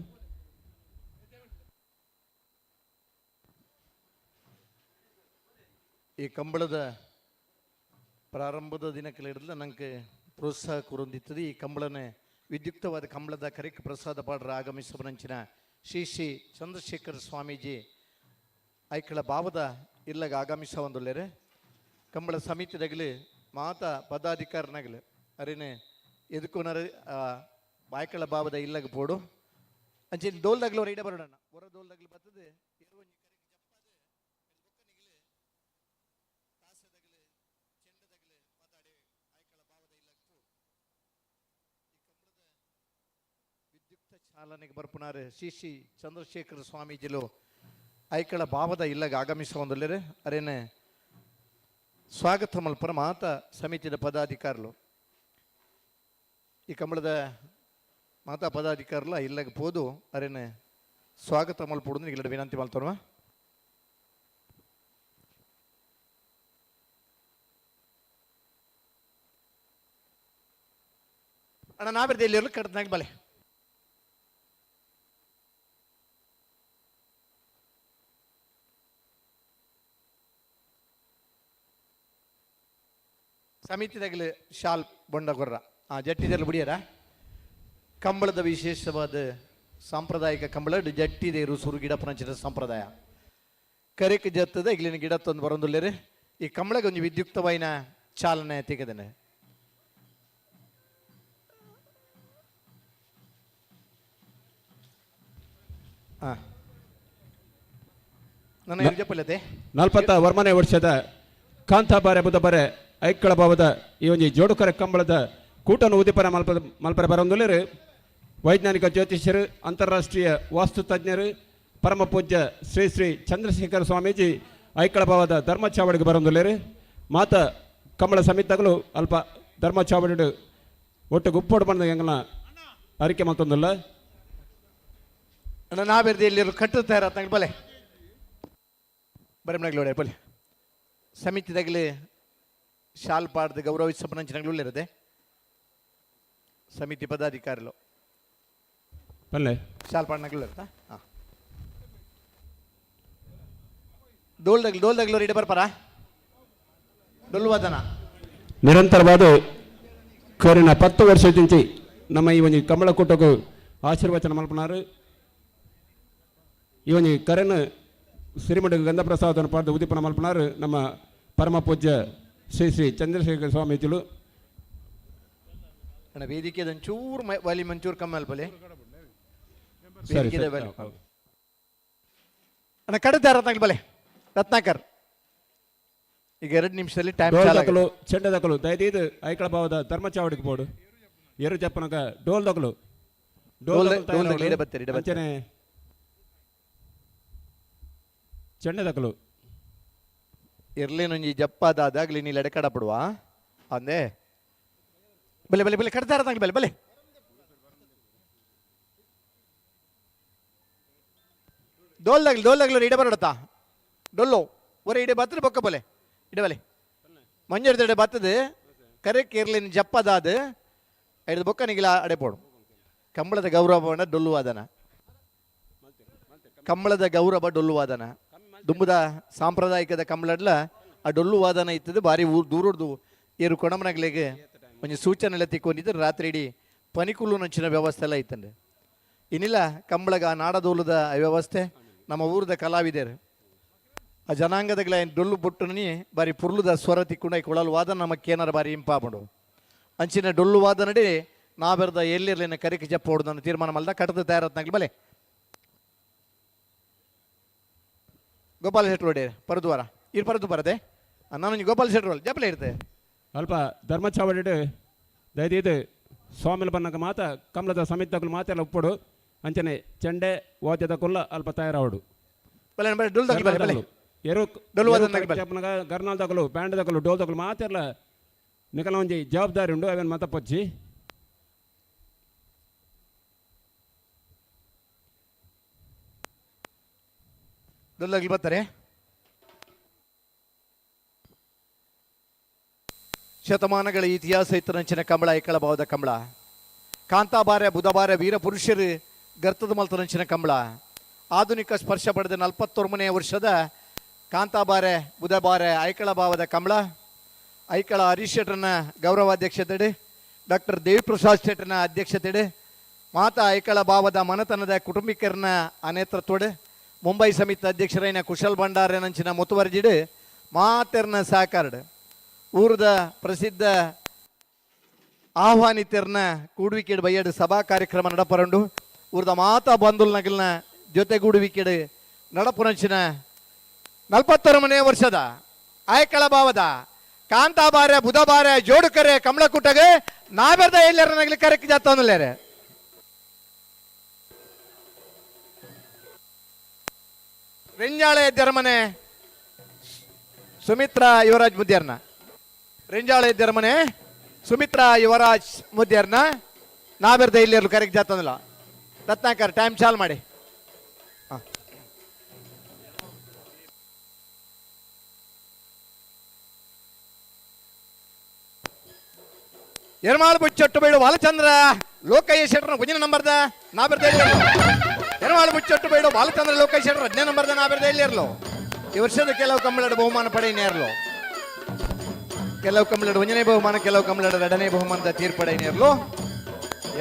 ಈ ಕಂಬಳದ ಪ್ರಾರಂಭದ ದಿನಕ್ಕೆ ಹಿಡಿದು ನಂಗೆ ಪ್ರೋತ್ಸಾಹ ಕೊರೊಂದಿತ್ತದೆ ಈ ಕಂಬಳನೆ ವಿದ್ಯುಕ್ತವಾದ ಕಂಬಳದ ಕರಿಕ ಪ್ರಸಾದ ಪಾಡ್ರ ಆಗಮಿಸುವನಂಚಿನ ಶ್ರೀ ಚಂದ್ರಶೇಖರ ಸ್ವಾಮೀಜಿ ಐಕ್ಕಳ ಭಾವದ ಇಲ್ಲಾಗ ಆಗಮಿಸ ಒಂದುಲ್ಲೇರೆ ಕಂಬಳ ಸಮಿತಿದಾಗಲಿ ಮಾತಾ ಪದಾಧಿಕಾರನಾಗಲಿ ಅರೇನೆ ಎದುಕೋನಾರ ಐಕ್ಕಳ ಭಾವದ ಇಲ್ಲಾಗ ಪೋಡು ಅಂಚೆ ಡೋಲ್ದಾಗ್ಲು ಅವ್ರು ಇಡ ಬರೋಣ ಹೊರ ಡೋಲ್ದಾಗ್ಲಿ ಬರ್ತದೆ ವಿದ್ಯುಕ್ತ ಚಾಲನೆಗೆ ಬರ್ಪುನಾರೆ ಶ್ರೀ ಚಂದ್ರಶೇಖರ ಸ್ವಾಮೀಜಿಲು ಐಕ್ಕಳ ಭಾವದ ಇಲ್ಲಾಗ ಆಗಮಿಸುವ ಒಂದಲ್ಲೇ ಅರೇನೆ ಸ್ವಾಗತ ಮಲ್ಪನ ಮಾತ ಸಮಿತಿಯ ಪದಾಧಿಕಾರುಲು ಈ ಕಂಬಳದ ಮಾತಾ ಪದಾಧಿಕಾರುಲ ಇಲ್ಲಾಗ ಪೋದು ಅರೇನೆ ಸ್ವಾಗತ ಮಲ್ಪುಡು ಈಗ ವಿನಂತಿ ಮಲ್ತೋರ್ವ ಅಣ್ಣ ನಾವಿರ್ದೆ ಇಲ್ಲಿ ಕಡ್ದನಾಗ ಬಲೆ ಸಮಿತಿದಾಗಲಿ ಶಾಲ್ ಬೊಂಡಗೊರ್ರ ಆ ಜಟ್ಟಿದಲ್ಲಿ ಬಿಡಿಯರ ಕಂಬಳದ ವಿಶೇಷವಾದ ಸಾಂಪ್ರದಾಯಿಕ ಕಂಬಳ ಜಟ್ಟಿದೇರು ಸುರು ಗಿಡ ಪಂಚದ ಸಂಪ್ರದಾಯ ಕರೆಕ್ ಜತ್ತದ ಇಗ್ಲಿನ ಗಿಡ ತಂದು ಬರೋದಿಲ್ಲರಿ ಈ ಕಂಬಳಗೆ ಒಂದು ವಿದ್ಯುಕ್ತವಾಯಿನ ಚಾಲನೆ ತೆಗೆದನೆ ನನ್ನ ಜಪ್ಪಲ್ಲತೆ 41ನೇ ವರ್ಷದ ಕಾಂತಾಬಾರೆ ಬುಧಬಾರೆ ಐಕ್ಕಳ ಭಾವದ ಈ ಒಂದು ಜೋಡುಕರ ಕಂಬಳದ ಕೂಟನ ಉದಿಪರ ಮಲ್ಪರ ಬರೊಂದುಲ್ಲೇರು ವೈಜ್ಞಾನಿಕ ಜ್ಯೋತಿಷ್ಯರು ಅಂತಾರಾಷ್ಟ್ರೀಯ ವಾಸ್ತು ತಜ್ಞರು ಪರಮ ಪೂಜ್ಯ ಶ್ರೀ ಚಂದ್ರಶೇಖರ ಸ್ವಾಮೀಜಿ ಐಕ್ಕಳ ಭಾವದ ಧರ್ಮ ಚಾವಡಿಗೆ ಬರೊಂದುಲ್ಲೇರು ಮಾತ ಕಂಬಳ ಸಮಿತಗಳು ಅಲ್ಪ ಧರ್ಮ ಚಾವಡಿ ಒಟ್ಟು ಗುಪ್ಪೋಡು ಬಂದ ಎಂಗನ ಅರಿಕೆ ಮತ್ತೊಂದಿಲ್ಲ ನಾವೆರ್ದಿ ಇಲ್ಲಿ ಕಟ್ಟು ತಯಾರ ಬಲೆ ಬರಮನಗ್ಲೋಡೆ ಬಲೆ ಸಮಿತಿದಾಗಲಿ ಶಾಲ್ ಪಾಡ್ದು ಗೌರವಿಸಪನಂಚಿನಗಳು ಇರದೆ ಸಮಿತಿ ಪದಾಧಿಕಾರಿಗಳು ಬಲ್ಲೆ ಶಾಲ್ ಪಾಡ್ನಗಳು ಇರ್ತಾ ಹಾಂ ಡೋಲ್ದಾಗ್ಲು ಇಡ ಬರ್ಪಾರ ಡೊಲ್ವಾದನ ನಿರಂತರವಾದ ಕೋರಿನ 10 ವರ್ಷದಿಂಚಿ ನಮ್ಮ ಈ ಒಂದು ಕಂಬಳ ಕೂಟಕ್ಕೂ ಆಶೀರ್ವಚನ ಮಲ್ಪನಾರು ಈ ಒಂದು ಕರೆನ ಸಿರಿಮಂಡ ಗಂಧಪ್ರಸಾದನ ಪಾದ ಉದಿಪನ ಮಲ್ಪನಾರು ನಮ್ಮ ಪರಮ ಪೂಜ್ಯ ಶ್ರೀ ಚಂದ್ರಶೇಖರ ಸ್ವಾಮೀಜಿಲು ಅಣ್ಣ ವೇದಿಕೆ ಒಂಚೂರು ವಾಲಿ ಮಂಚೂರು ಕಮ್ಮಿ ಅಲ್ಪಲೆ ಸರಿ ಅಣ್ಣ ಕಡದ ರತ್ನಾಕಲ್ ರತ್ನಾಕರ್ ಈಗ 2 ನಿಮಿಷದಲ್ಲಿ ಟೈಮ್ ದಕಲು ಚೆಂಡ ದಕಲು ದಯದೀದು ಐಕಳ ಭಾವದ ಧರ್ಮ ಚಾವಡಿಗೆ ಬೋಡು ಎರು ಚಪ್ಪನಕ ಡೋಲ್ ದಕಲು ಡೋಲ್ ಬತ್ತೀರಿ ಅಂಚನೆ ಚೆಂಡದಕಲು ಇರ್ಲಿ ನುಂಜಿ ಜಪ್ಪದಾದಾಗ್ಲಿ ನೀ ಎಡೆ ಬಿಡುವ ಅಂದೆ ಬಲೆ ಬಲೆ ಬಲೆ ಕಡ್ತಾ ಇರದಂಗೆ ಬಲೆ ಬಲೆ ಡೋಲ್ದಾಗ್ಲು ಇಡೆ ಬರೋಡತ್ತಾ ಡೊಲ್ಲು ಒರೆ ಇಡೆ ಬತ್ತದ ಬೊಕ್ಕ ಬಲೆ ಇಡೆ ಬಲೆ ಮಂಜರ್ದಡೆ ಬತ್ತದ ಕರೆಕ್ ಇರ್ಲಿ ಜಪ್ಪದಾದ ಐದು ಬೊಕ್ಕ ನಿಗಿಲ ಅಡೆ ಪೋಡು ಕಂಬಳದ ಗೌರವ ಡೊಲ್ಲುವಾದನ ಕಂಬಳದ ಗೌರವ ಡೊಲ್ಲುವಾದನ ದುಂಬುದ ಸಾಂಪ್ರದಾಯಿಕದ ಕಂಬಳಡ್ಲ ಆ ಡೊಲ್ಲುವಾದನ ಇತ್ತದ ಭಾರಿ ದೂರದ್ದು ಏರು ಕೊಣಮನಗಳಿಗೆ ಒಂಜಿ ಸೂಚನೆ ಎಲ್ಲ ತಿಕ್ಕೊಂಡಿದ್ರೆ ರಾತ್ರಿ ಇಡೀ ಪನಿಕುಲ್ಲು ನಂಚಿನ ವ್ಯವಸ್ಥೆ ಎಲ್ಲ ಇತ್ತಂಡೆ ಇನ್ನಿಲ್ಲ ಕಂಬಳಗ ನಾಡದೋಲದ ವ್ಯವಸ್ಥೆ ನಮ್ಮ ಊರದ ಕಲಾವಿದರು ಆ ಜನಾಂಗದಗಳ ಡೊಲ್ಲು ಬೊಟ್ಟು ಬಾರಿ ಪುರ್ಲುದ ಸ್ವರ ತಿಕ್ಕೊಂಡ ಕೊಳಲು ವಾದನ ನಮಕ್ಕೆ ಏನಾರ ಬಾರಿ ಇಂಪಾಪಡು ಅಂಚಿನ ಡೊಲ್ಲು ವಾದ ನಡಿ ನಾವೆರ್ದ ಎಲ್ಲಿರ್ಲಿನ ಕರಿಕೆ ಜಪ್ಪ ಹೊಡೆದನ್ನು ತೀರ್ಮಾನ ಮಲ್ದ ಕಟ್ಟದ ತಯಾರತ್ನಾಗ್ಲಿ ಬಲೆ ಗೋಪಾಲ ಶೆಟ್ರು ಹೊಡೆ ಪರದುವಾರ ಇರ್ ಪರದು ಬರದೆ ನಾನು ಗೋಪಾಲ ಶೆಟ್ರು ಜಪ್ಪಲೆ ಇರ್ತದೆ ಅಲ್ಪ ಧರ್ಮಚಾವಡಿ ದಯದೀದು ಸ್ವಾಮಿಲ ಬನ್ನಕ ಮಾತ ಕಮಲದ ಸಮಿತಗಳು ಮಾತೆಲ್ಲ ಉಪ್ಪಡು ಅಂಚನೆ ಚೆಂಡೆ ವಾದ್ಯದ ಕೊಲ್ಲ ಅಲ್ಪ ತಯಾರಾವಡು ಬಲೆ ಬಲೆ ಡೊಲ್ ತಗಲಿ ಬಲೆ ಬಲೆ ಎರು ಡೊಲ್ ವಾದನ ಬಲೆ ಗರ್ನಾಲ್ ತಗಲು ಬ್ಯಾಂಡ್ ತಗಲು ಡೋಲ್ ತಗಲು ಮಾತೆಲ್ಲ ನಿಕಲ ಒಂಜಿ ಜವಾಬ್ದಾರಿ ಉಂಡು ಅವೇನು ಮತ ಪೊಚ್ಚಿ ಡೊಲ್ಲಾಗ್ಲಿ ಬರ್ತಾರೆ ಶತಮಾನಗಳ ಇತಿಹಾಸ ಇತ್ತರಂಚಿನ ಕಂಬಳ ಐಕಳ ಭಾವದ ಕಂಬಳ ಕಾಂತಾಬಾರೆ ಬುಧಬಾರೆ ವೀರ ಪುರುಷರು ಗರ್ತದ ಮಲ್ತರಂಚಿನ ಕಂಬಳ ಆಧುನಿಕ ಸ್ಪರ್ಶ ಪಡೆದ 41ನೇ ವರ್ಷದ ಕಾಂತಾಬಾರೆ ಬುಧಬಾರೆ ಐಕಳ ಭಾವದ ಕಂಬಳ ಐಕಳ ಹರೀಶ್ ಶೆಟ್ಟರ್ನ ಗೌರವಾಧ್ಯಕ್ಷತೆಡೆ ಡಾಕ್ಟರ್ ದೇವಿಪ್ರಸಾದ್ ಶೆಟ್ಟರ್ನ ಅಧ್ಯಕ್ಷತೆಡೆ ಮಾತಾ ಐಕಳ ಭಾವದ ಮನತನದ ಕುಟುಂಬಿಕರನ್ನ ನೇತೃತ್ವಡೆ ಮುಂಬೈ ಸಮಿತಿ ಅಧ್ಯಕ್ಷರೈನ ಕುಶಲ್ ಭಂಡಾರನಂಚಿನ ಮುತುವರ್ಜಿಡು ಮಾತೆರ್ನ ಸಾಕಾರ್ಡ್ ಊರದ ಪ್ರಸಿದ್ಧ ಆಹ್ವಾನಿತರನ್ನ ಕೂಡುವಿಕೆಡ್ ಬಯ್ಯಡ್ ಸಭಾ ಕಾರ್ಯಕ್ರಮ ನಡಪರಂಡು ಊರದ ಮಾತಾ ಬಂಧುಲ್ ನಗಲ್ನ ಜೊತೆಗೂಡುವಿಕೆಡ್ ನಡಪುರಂಚಿನ 41ನೇ ವರ್ಷದ ಆಯ್ಕಳ ಭಾವದ ಕಾಂತಾಬಾರೆ ಬುಧಬಾರೆ ಜೋಡುಕರೆ ಕಮಲಕುಟಗೆ ನಾವೆರ್ದ ಎಲ್ಲರ ನಗಲಿ ಕರೆಕ್ಟ್ ಜಾತವನ್ನಲ್ಲೇರೆ ರೆಂಜಾಳೆ ಎದ್ದರಮನೆ ಸುಮಿತ್ರಾ ಯುವರಾಜ್ ಮುದ್ಯರ್ನ ರೆಂಜಾಳೆ ಎದ್ದರಮನೆ ಸುಮಿತ್ರಾ ಯುವರಾಜ್ ಮುದ್ಯರ್ನ ನಾವೆರ್ದ ಇಲ್ಲಿ ಕರೆಕ್ಟ್ ಜಾತಂದಿಲ್ಲ ರತ್ನಾಕರ್ ಟೈಮ್ ಚಾಲ್ ಮಾಡಿ ಎರ್ಮಾಳು ಬುಚ್ಚೊಟ್ಟು ಬೇಡು ಬಾಲಚಂದ್ರ ಲೋಕಯ್ಯ ಶೆಟ್ರ ಗುಂಜಿನ ನಂಬರ್ದ ನಾವೆರ್ದ ಎರ್ಮಾಳು ಬುಚ್ಚೊಟ್ಟು ಬೇಡು ಬಾಲಚಂದ್ರ ಲೋಕಯ್ಯ ಶೆಟ್ರ 10ನೇ ನಂಬರ್ದ ನಾವೆರ್ದ ಇಲ್ಲಿರ್ಲು ಈ ವರ್ಷದ ಕೆಲವು ಕಂಬಳದ ಬಹುಮಾನ ಪಡೆಯನೇರ್ಲು ಕೆಲವು ಕಂಬಳದ 1ನೇ ಬಹುಮಾನ ಕೆಲವು ಕಂಬಳದ 2ನೇ ಬಹುಮಾನದ ತೀರ್ಪಡೆಯನೇರ್ಲು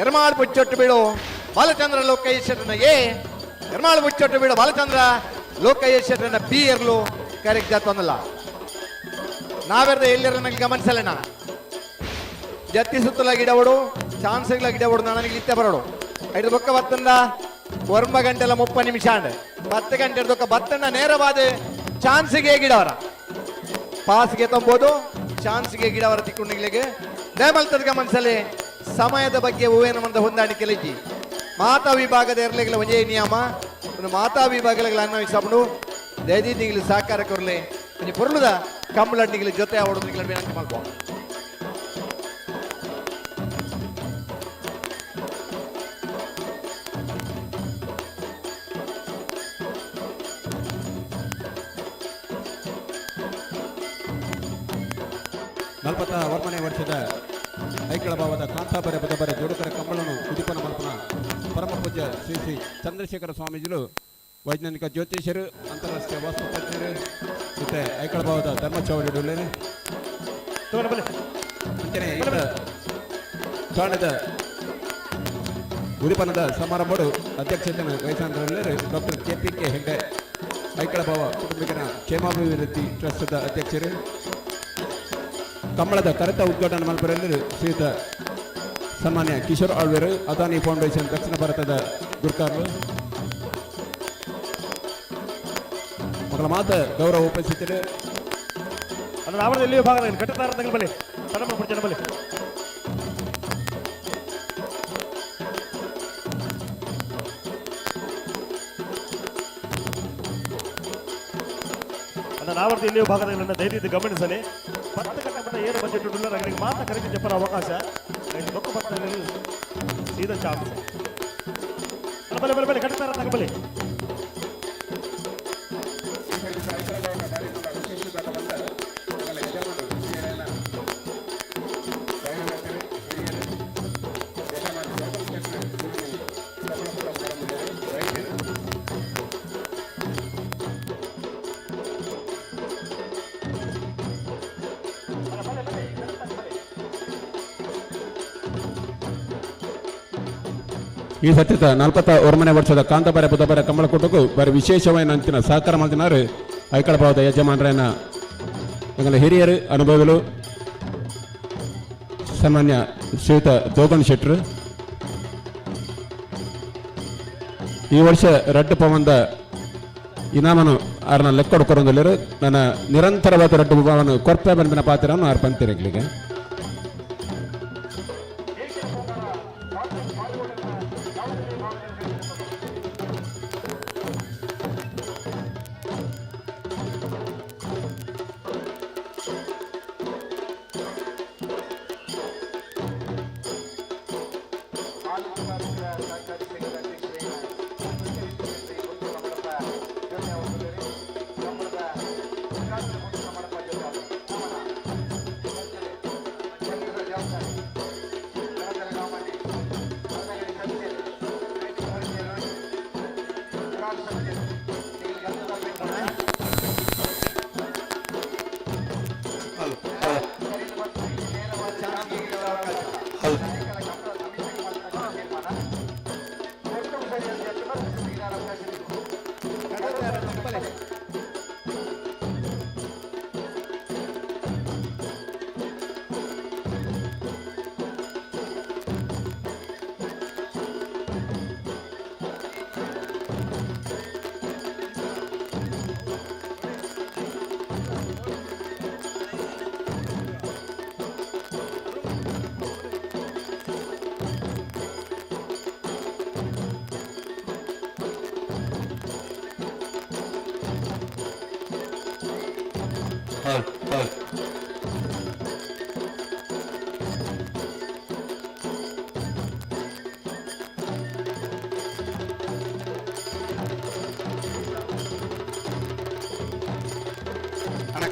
ಎರ್ಮಾಳು ಬುಚ್ಚೊಟ್ಟು ಬೇಡು ಬಾಲಚಂದ್ರ ಲೋಕಯ್ಯ ಶೆಟ್ರನ ಎ ಎರ್ಮಾಳು ಬುಚ್ಚೊಟ್ಟು ಬೇಡು ಬಾಲಚಂದ್ರ ಲೋಕಯ್ಯ ಶೆಟ್ರನ ಬಿ ಇರ್ಲು ಕರೆಕ್ಟ್ ಜಾತವನ್ನಲ್ಲ ನಾವೆರ್ದ ಎಲ್ಲಿರ ನಂಗೆ ಗಮನಿಸಲೇನ ಜತ್ತಿ ಸುತ್ತಲ ಗಿಡವಡು ಚಾನ್ಸ್ಗಳ ಗಿಡವಡು ನನಗೆ ಇತ್ತೆ ಬರೋಡು 5 ಬೊಕ್ಕ ಬತ್ತಂದ 1 ಗಂಟೆಲ 30 ನಿಮಿಷ ಅಂಡ್ 10 ಗಂಟೆ ದೊಕ್ಕ ಬತ್ತಂಡ ನೇರವಾದ ಚಾನ್ಸ್ಗೆ ಗಿಡವರ ಪಾಸ್ಗೆ ತಂಬೋದು ಚಾನ್ಸ್ಗೆ ಗಿಡವರ ತಿಕ್ಕೊಂಡಿಗಳಿಗೆ ದಯಮಲ್ತದ ಗಮನಿಸಲಿ ಸಮಯದ ಬಗ್ಗೆ ಹೂವೇನ ಮಂದ ಹೊಂದಾಣಿಕೆ ಇಜ್ಜಿ ಮಾತಾ ವಿಭಾಗದ ಎರಲೆಗಳ ಒಂದೇ ನಿಯಮ ಒಂದು ಮಾತಾ ವಿಭಾಗಗಳ ಅನ್ವಯಿಸಬಹುದು ದಯದೀದಿಗಳು ಸಹಕಾರ ಕೊರಲೆ ಪೊರ್ಲುದ ಕಂಬಳಡ್ಡಿಗಳ ಜೊತೆ ಆವಡೋದಿಗಳ ವಿನಂತಿ ಮಾಡ್ಬೋದು ವರ್ಮನೆ ವರ್ಷದ ಐಕಳ ಭಾವದ ಕಾಂತಾಬಾರೆ ಬುಧಬಾರೆ ಜೋಡುಕರ ಕಂಬಳನು ಉದಿಪನ ಮಲ್ಪನ ಪರಮ ಪೂಜ್ಯ ಶ್ರೀ ಶ್ರೀ ಚಂದ್ರಶೇಖರ ಸ್ವಾಮೀಜಿಗಳು ವೈಜ್ಞಾನಿಕ ಜ್ಯೋತಿಷರು ಅಂತಾರಾಷ್ಟ್ರೀಯ ವಾಸ್ತುತಜ್ಞರು ಮತ್ತೆ ಐಕಳ ಭಾವದ ಧರ್ಮಚಾವಡಿ ಅಂಚನೆ ಕಾಣದ ಉದಿಪನದ ಸಮಾರಂಭಗಳು ಅಧ್ಯಕ್ಷತೆಯನ್ನು ವಹಿಸಿದ್ದಾರೆ ಡಾಕ್ಟರ್ KPK ಹೆಗ್ಡೆ ಐಕಳ ಭಾವ ಕುಟುಂಬಿಕರ ಕ್ಷೇಮಾಭಿವೃದ್ಧಿ ಟ್ರಸ್ಟ್ದ ಅಧ್ಯಕ್ಷರು ಕಂಬಳದ ಕರೆತ ಉದ್ಘಾಟನಾ ಮಲ್ಪರೆಲ್ಲರೂ ಶ್ರೀಯುತ ಸನ್ಮಾನ್ಯ ಕಿಶೋರ್ ಆಳ್ವೇರು ಅದಾನಿ ಫೌಂಡೇಶನ್ ದಕ್ಷಿಣ ಭಾರತದ ಗುರುಕಾರರು ಮಕ್ಕಳ ಮಾತ ಗೌರವ ಉಪಸ್ಥಿತರು ಅದರ ಆವರಣದಲ್ಲಿ ಭಾಗದಲ್ಲಿ ಕಟ್ಟತಾರ ಬಲೆ ಸಣ್ಣ ಪುಡ್ಚನ ಬಲೆ ನನ್ನ ನಾವರ್ತಿ ಇಲ್ಲಿಯೂ ಭಾಗದಲ್ಲಿ ದಯವಿಟ್ಟು ಗಮನಿಸಲಿ 10 ಗಂಟೆ ಮಟ್ಟ ಏನು ಬಜೆಟ್ ಉಳ್ಳ ರಂಗನಿಗೆ ಮಾತ್ರ ಕರೆಕ್ಟ್ చెప్పರ ಅವಕಾಶ ಬೊಕ್ಕ ಬರ್ತದಲ್ಲಿ ಸೀದಾ ಚಾನ್ಸ್ ಬಲೆ ಬಲೆ ಬಲೆ ಕಟ್ಟಾರ ತಗಬಲಿ ಈ ಸತ್ಯದ 41ನೇ ವರ್ಷದ ಕಾಂತಾಬಾರೆ ಬುಧಬಾರೆ ಕಂಬಳಕೂಟಕ್ಕೂ ಬಾರಿ ವಿಶೇಷವಾದ ಅಂತಿನ ಸಹಕಾರ ಮಾಡಿನಾರು ಐಕಳ ಭಾವದ ಯಜಮಾನರೇನ ಎಂಗಳ ಹಿರಿಯರು ಅನುಭವಿಗಳು ಸನ್ಮಾನ್ಯ ಶ್ರೀಯುತ ದೋಗಣ್ ಶೆಟ್ರು ಈ ವರ್ಷ ರಡ್ಡು ಪವನದ ಇನಾಮನು ಆರನ್ನ ಲೆಕ್ಕ ಕೊಡೊಂದಿಲ್ಲರು ನನ್ನ ನಿರಂತರವಾದ ರಡ್ಡು ಪವನ ಕೊರ್ಪೆ ಬಂದಿನ ಪಾತ್ರವನ್ನು ಆರು ಪಂತಿರಗಳಿಗೆ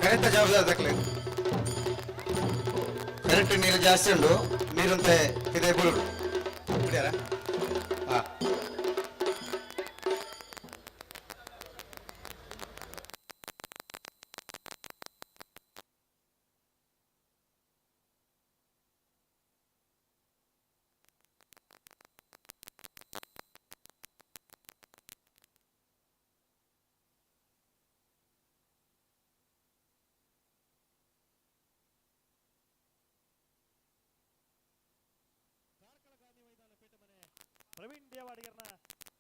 ಕರೆಕ್ಟ್ ಜವಾಬ್ದಾರಿ ತಕ್ಕలేదు ಕರೆಕ್ಟ್ ನೀರು ಜಾಸ್ತಿ ಉಂಡು ನೀರಂತೆ ಇದೆ ಬುಳುಡು ಬಿಡ್ಯಾರ ಪ್ರವೀಣ್ ದೇವಾಡಿಗರನ್ನ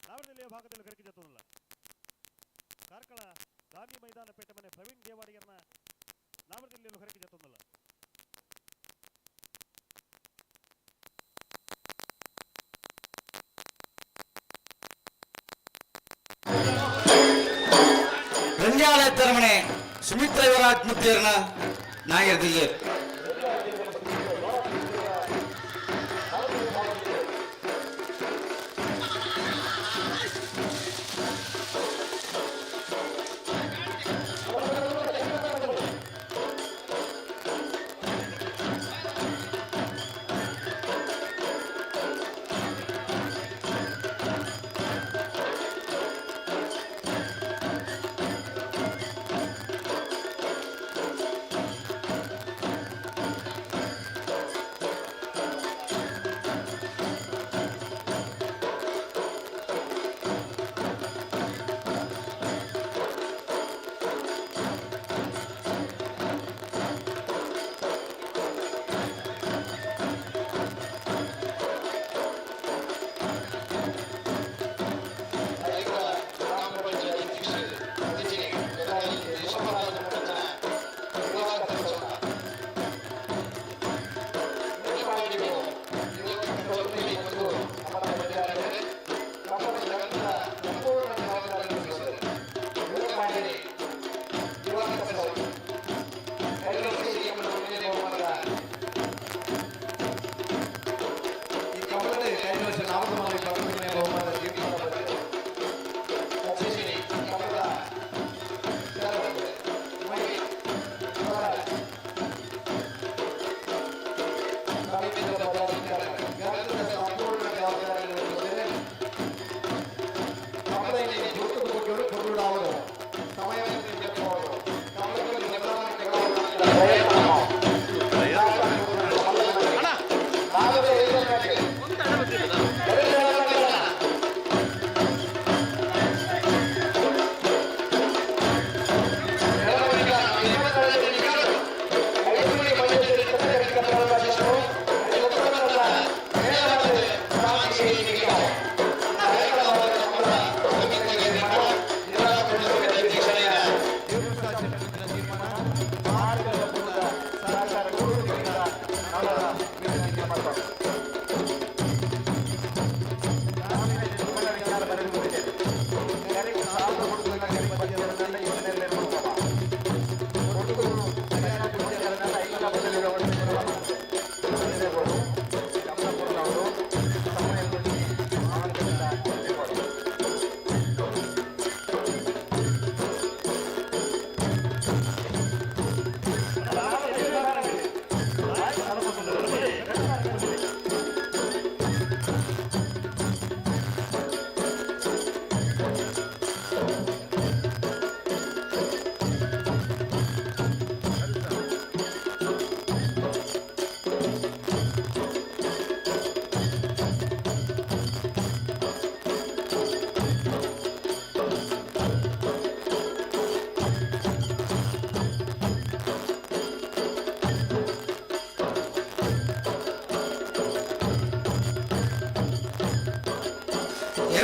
ನಾವರದಲ್ಲಿಯ ಭಾಗದಲ್ಲಿ ಕರೆಕಿ ಜತ್ತುಲ್ಲ ಕಾರ್ಕಳ ಗಾಂಧಿ ಮೈದಾನ ಪೇಟ ಮನೆ ಪ್ರವೀಣ್ ದೇವಾಡಿಗರನ್ನ ನಾವರದಲ್ಲಿಯೂ ಕರೆಕಿ ಜತ್ತುಲ್ಲ ರಂಜಾಳ ತರಮನೆ ಸುಮಿತ್ರ ಯುವರಾಜ್ ಮುತ್ತಿಯರ್ನ ನಾಗಿರ್ದಿಲ್ಲ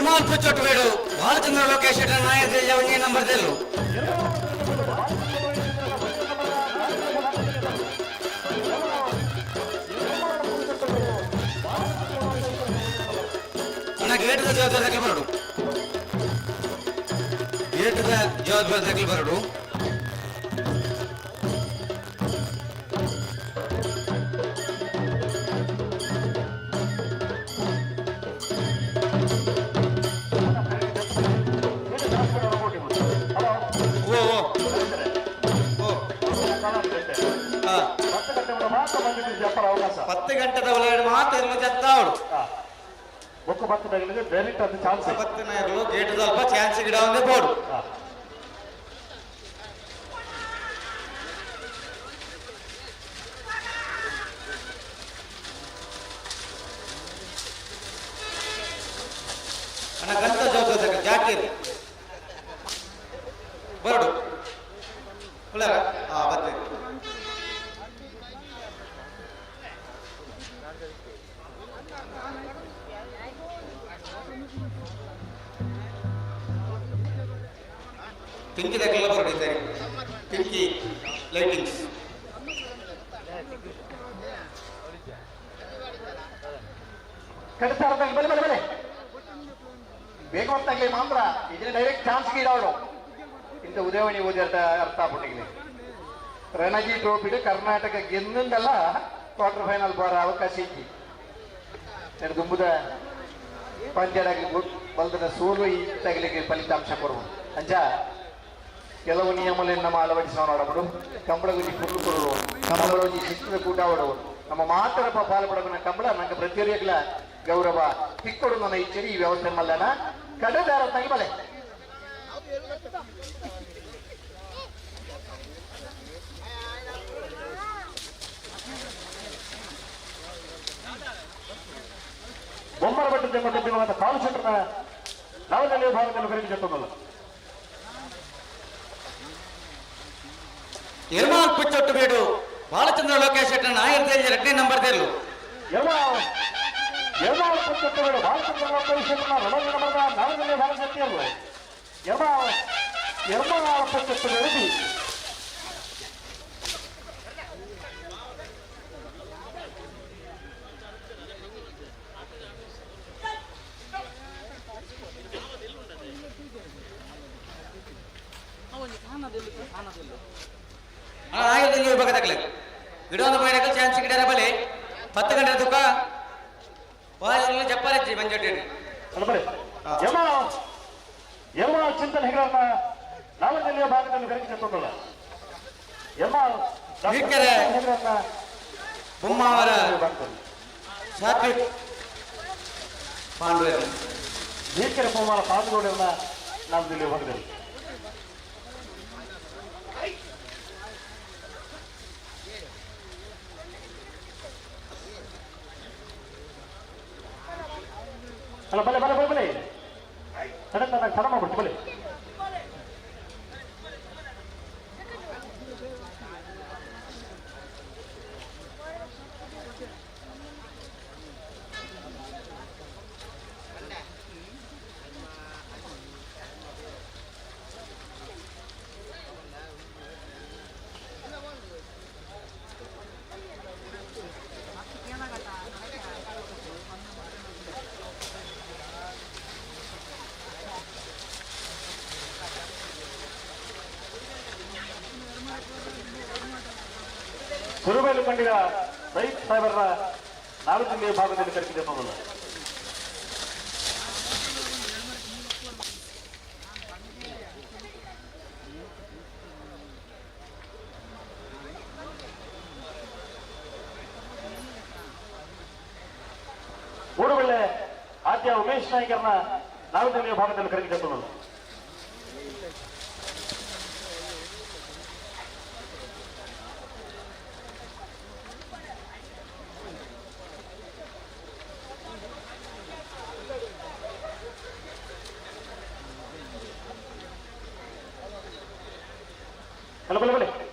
ಎರ್ಮಾಲ್ ಪುಚ್ಚೊಟ್ಟು ಬೇಡು ಬಾಲಚಂದ್ರ ಲೋಕೇಶ್ ನಾಯಕ ನಂಬರ್ ತೆಲ್ಲು ಗೇಟದ ಜವಾಬ್ದಾರಿ ಬರಡು ಗೇಟದ ಜವಾಬ್ದಾರಿ ಬರಡು ಅವಕಾಶ 10 ಗಂಟೆದ ಒಳಗಡೆ ಮಾತ್ರ ಚೆತ್ತಾವಡು ಒಕ್ಕ 10 ತಗಲಿಗೆ ಡೈರೆಕ್ಟ್ ಅದು ಚಾನ್ಸ್ 10 ಗೇಟ್ ಸ್ವಲ್ಪ ಚಾನ್ಸ್ ಗಿಡ ಒಂದೇ ಬೋರ್ಡು ಅಣ್ಣ ಗಂತ ಜವಾಬ್ದಾರಿ ಜಾಕೀರ್ ಬೋರ್ಡು ಹುಳರ ಬರ್ತೇನೆ ಪಿಂಕಿ ದಕ್ಕೆಲ್ಲ ಹೊರಡಿದ್ದಾರೆ ಪಿಂಕಿ ಲೈಟಿಂಗ್ಸ್ ಕಡಿತಾರದಾಗ ಬಲೆ ಬಲೆ ಬಲೆ ಬೇಗ ಹೊತ್ತಾಗ್ಲಿ ಮಾತ್ರ ಇದನ್ನ ಡೈರೆಕ್ಟ್ ಚಾನ್ಸ್ ಗೀಡಾವಳು ಇಂಥ ಉದಯವಣಿ ಓದಿರ್ತ ಅರ್ಥ ಆಗ್ಬಿಟ್ಟಿಗೆ ರಣಜಿ ಟ್ರೋಫಿಡು ಕರ್ನಾಟಕ ಗೆದ್ದಂದಲ್ಲ ಕ್ವಾರ್ಟರ್ ಫೈನಲ್ ಬರ ಅವಕಾಶ ಐತಿ ದುಂಬುದ ಪಂದ್ಯಡಾಗಲಿ ಬಲ್ದದ ಸೋಲು ಇತ್ತಾಗಲಿಕ್ಕೆ ಫಲಿತಾಂಶ ಕೊಡುವ ಅಂಚ ಕೆಲವು ನಿಯಮಗಳನ್ನು ನಮ್ಮ ಅಳವಡಿಸೋಣ ನೋಡಬಿಡು ಕಂಬಳಗುಜಿ ಕುರ್ಲು ಕೊಡುವರು ಕಂಬಳಗುಜಿ ಶಿಸ್ತಿನ ಕೂಟ ಆಡುವರು ನಮ್ಮ ಮಾತರ ಪಾಲ್ಪಡೋಣ ಕಂಬಳ ನಂಗೆ ಪ್ರತಿಯೊರಿಯಗಳ ಗೌರವ ತಿಕ್ಕೊಡು ನನ್ನ ಇಚ್ಚರಿ ಈ ವ್ಯವಸ್ಥೆ ಮಲ್ಲನ ಕಡೆದಾರ ತಂಗಿ ಬಲೆ ಬೊಮ್ಮರ ಬೆಟ್ಟದ ಮಧ್ಯೆ ಕಾಲು ಸೆಂಟರ್ನ ನವದೆಹಲಿಯ ಭಾಗದಲ್ಲಿ ಖರೀದಿ ಚೆತ್ತಲ್ಲ ಎರ್ಮಾಲ್ ಪುಚ್ಚೊಟ್ಟು ಬೇಡು ಬಾಲಚಂದ್ರ ಲೋಕೇಶ್ ನಾಯಕ 2ನೇ ನಂಬರ್ ತೆಲ್ಲು ಎರ್ಮಾಳ್ ಪುಚ್ಚೊಟ್ಟು ಬೇಡು ಬಾಲಚಂದ್ರ ಲೋಕೇಶ್ ನವದೆಹಲಿಯ ಭಾಗ ಸತ್ಯಲ್ಲ ಎರ್ಮಾಳ್ ಪುಚ್ಚೊಟ್ಟು ಬೇಡು ನಾಯಕದಲ್ಲಿ ವಿಭಾಗದಾಗಲೇ ಗಿಡವನ್ನು ಬೈರಕ್ಕೆ ಚಾನ್ಸ್ ಗಿಡ ಬಲೆ 10 ಗಂಟೆ ತುಕ ಬಾಯಲ್ಲಿ ಜಪ್ಪಾರಜ್ಜಿ ಮಂಜಟ್ಟಿ ಚಿಂತನೆ ಹೆಗರನ್ನ ನವದೆಹಲಿಯ ಭಾಗದಲ್ಲಿ ಖರೀದಿ ಚೆತ್ತಲ್ಲ ಬೊಮ್ಮಾವರ ಸಾತ್ವಿಕ್ ಪಾಂಡುವೆ ಭೀಕರ ಬೊಮ್ಮಾರ ಪಾಲ್ಗೊಳ್ಳುವ ನವದೆಹಲಿಯ ಭಾಗದಲ್ಲಿ ಅಲ್ಲ ಬಲೆ ಬಲೆ ಬಲೆ ಬಲೆ ಸಡನ್ ತಡ ಮಾಡ್ಬಿಟ್ಟು ಬಲೆ ಕುರುಬಲು ಕಂಡಿದ ರೈತ ಸಾಹೇಬರ ನವದೆಹಲಿಯ ಭಾಗದಲ್ಲಿ ಖರೀದಿ ಚೆತ್ತಲ್ಲ ಮೂಡುಬೆಳ್ಳೆ ಆದ್ಯ ಉಮೇಶ್ ನಾಯ್ಕರ್ನ ನವದೆಹಲಿಯ ಭಾಗದಲ್ಲಿ ಖರೀದಿ ಚೆತ್ತಲ್ಲ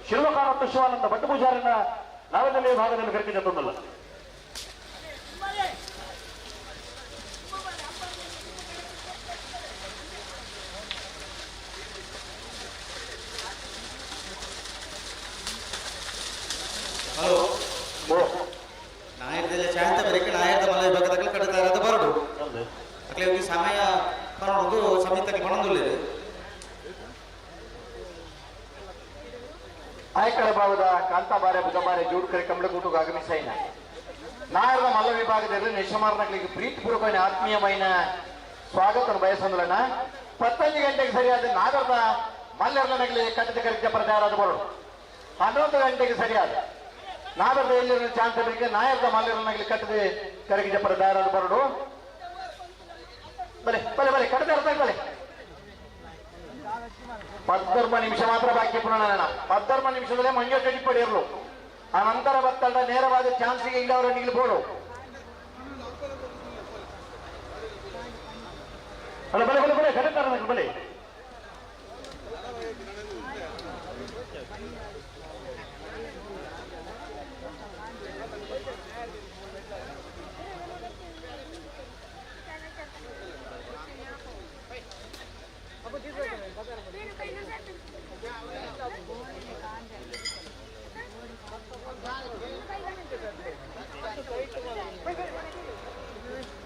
ಶಿಲ್ವಕಾರ ಮತ್ತು ಶಿವಾನಂದ ಭಟ್ಟ ಪೂಜಾರಿನ ನವದೆಹಲಿಯ ಭಾಗದಲ್ಲಿ ಖರೀದಿ ಚೆತ್ತಲ್ಲ ಆಯ್ಕಳ ಭಾವದ ಕಾಂತಾಬಾರೆ ಬುಧಬಾರೆ ಜೋಡುಕರೆ ಕಂಬಳಗೂಟುకు ಆಗಮಿಸೈನ నాయర్ల మల్ల విభాగದಲ್ಲಿ నిశమార్నಗಳಿಗೆ ప్రీతిపూర్వకమైన ఆత్మీయమైన స్వాగతం బయసందులన 15 ಗಂಟೆಗೆ ಸರಿಯಾದ ನಾಗರದ ಮಲ್ಲೆರ್ನಗಳಿಗೆ ಕಟ್ಟಿದ ಕರಿತ ಪ್ರಚಾರದ ಬರೋದು 11 ಗಂಟೆಗೆ ಸರಿಯಾದ ನಾಗರದ ಎಲ್ಲಿನ ಚಾನ್ಸಲರಿಗೆ ನಾಯರ್ದ ಮಲ್ಲೆರ್ನಗಳಿಗೆ ಕಟ್ಟಿದ ಕರಿಗಿದ ಪ್ರಚಾರದ ಬರೋದು ಬಲೆ ಬಲೆ ಬಲೆ ಕಟ್ಟಿದ ಅರ್ಥ ಬಲೆ 12 ನಿಮಿಷ ಮಾತ್ರ ಬಾಕಿ ಪುನಃ 12 ನಿಮಿಷದಲ್ಲೇ ಮಂಜು ಪಡೆಯಲು ಆ ನಂತರ ಬತ್ತಂಡ ನೇರವಾದ ಚಾನ್ಸಿಗೆ ಇಲ್ಲವರ ನಿಲ್ಬೋದು ಬಲೆ ಬಲೆ ಬಲೆ ಬಲೆ ಕರೆಕ್ಟಾರ ಬಲೆ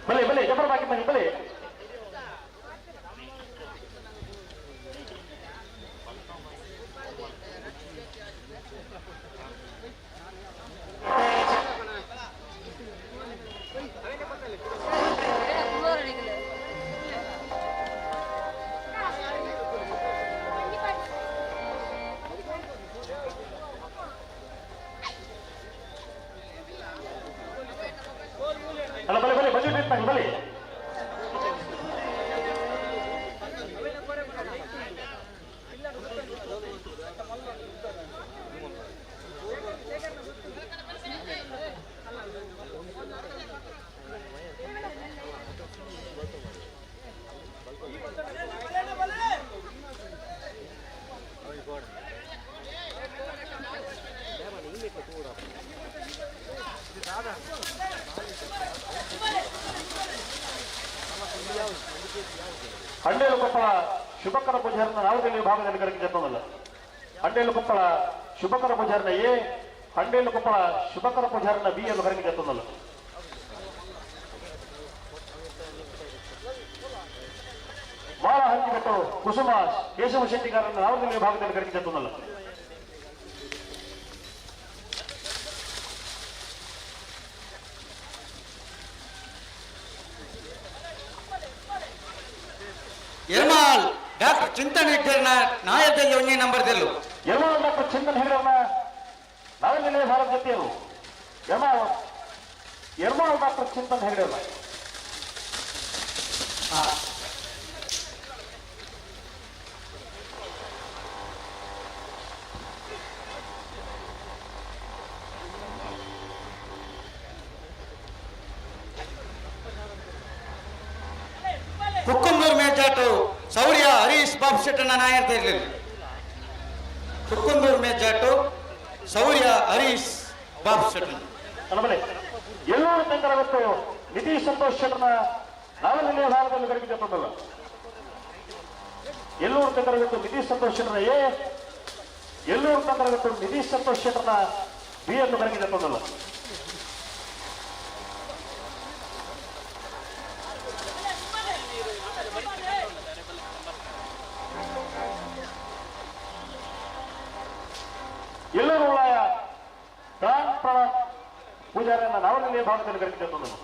ಬಲೆ ಬಲೆ ಜಬರ್ ಬಾಕಿ ಬನ್ನಿ ಬಲೆ ಅಲ್ಲ ಬಲೆ ಬಲೆ ಬಜೆಟ್ ಇರ್ತಾನೆ ಬಲೆ ಅಂಡೇಲು ಕೊಪ್ಪಳ ಶುಭಕರ ಪೂಜಾರನ ನಾಲ್ಕನೇ ವಿಭಾಗದಲ್ಲಿ ಕರೆಗಿದ್ದಲ್ಲ ಅಂಡೇಲು ಕೊಪ್ಪಳ ಶುಭಕರ ಪೂಜಾರನ ಎ ಅಂಡೇಲು ಕೊಪ್ಪಳ ಶುಭಕರ ಪೂಜಾರನ ಬಿ ಎಂದು ಕರೆಗಿದ್ದಲ್ಲ ಬಾಳ ಹಂಚಿಬಿಟ್ಟು ಕುಸುಮ ಕೇಶವ ಶೆಟ್ಟಿಗಾರನ ನಾಲ್ಕನೇ ವಿಭಾಗದಲ್ಲಿ ಕರೆಗಿದ್ದಲ್ಲ ಎರ್ಮಾಲ್ ಡಾಕ್ಟರ್ ಚಿಂತನ್ ಹೆಗ್ಡೆರ್ನ ನಾಯಕದಲ್ಲಿ 1ನೇ ನಂಬರ್ದಲ್ಲೂ ಎರ್ಮಾಲ್ ಡಾಕ್ಟರ್ ಚಿಂತನ್ ಹೆಗ್ಡೆರ್ನ ನಾಲ್ಕನೇ ಭಾರತ ಜೊತೆಯರು ಎರ್ಮಾಲ್ ಡಾಕ್ಟರ್ ಚಿಂತನ್ ಹೆಗ್ಡೆರ್ನ ಕುಕ್ಕುಂದೂರು ಮೇಜಾಟು ಸೌರ್ಯ ಹರೀಶ್ ಬಾಬು ಶೆಟ್ಟನ ನಾಯಕದಲ್ಲಿ ಕುಕ್ಕುಂದೂರು ಮೇಜಾಟು ಸೌರ್ಯ ಹರೀಶ್ ಬಾಬು ಶೆಟ್ಟನ ಅಲ್ಲಬಲೆ ಎಲ್ಲೂರು ತಂಗರವತ್ತು ನಿತೀಶ್ ಸಂತೋಷ್ ಶೆಟ್ಟನ ನಾಲ್ಕನೇ ಭಾಗದಲ್ಲಿ ಕರೆಗಿದ್ದಲ್ಲ ಎಲ್ಲೂರು ತಂಗರವತ್ತು ನಿತೀಶ್ ಸಂತೋಷ್ ಶೆಟ್ಟನ ಎ ಎಲ್ಲೂರು ತಂಗರವತ್ತು ನಿತೀಶ್ ಸಂತೋಷ್ ಶೆಟ್ಟನ ಬಿ ಎಂದು ಕರೆಗಿದ್ದಲ್ಲ ಎಲ್ಲರೂ ಉಳ್ಳಾಯ ಪ್ರಾಣ್ ಪ್ರಣಾಮ್ ಪೂಜಾರಿಯನ್ನ ನಾಲ್ಕನೇ ಭಾಗದಲ್ಲಿ ಕರೆಗಿದ್ದಲ್ಲ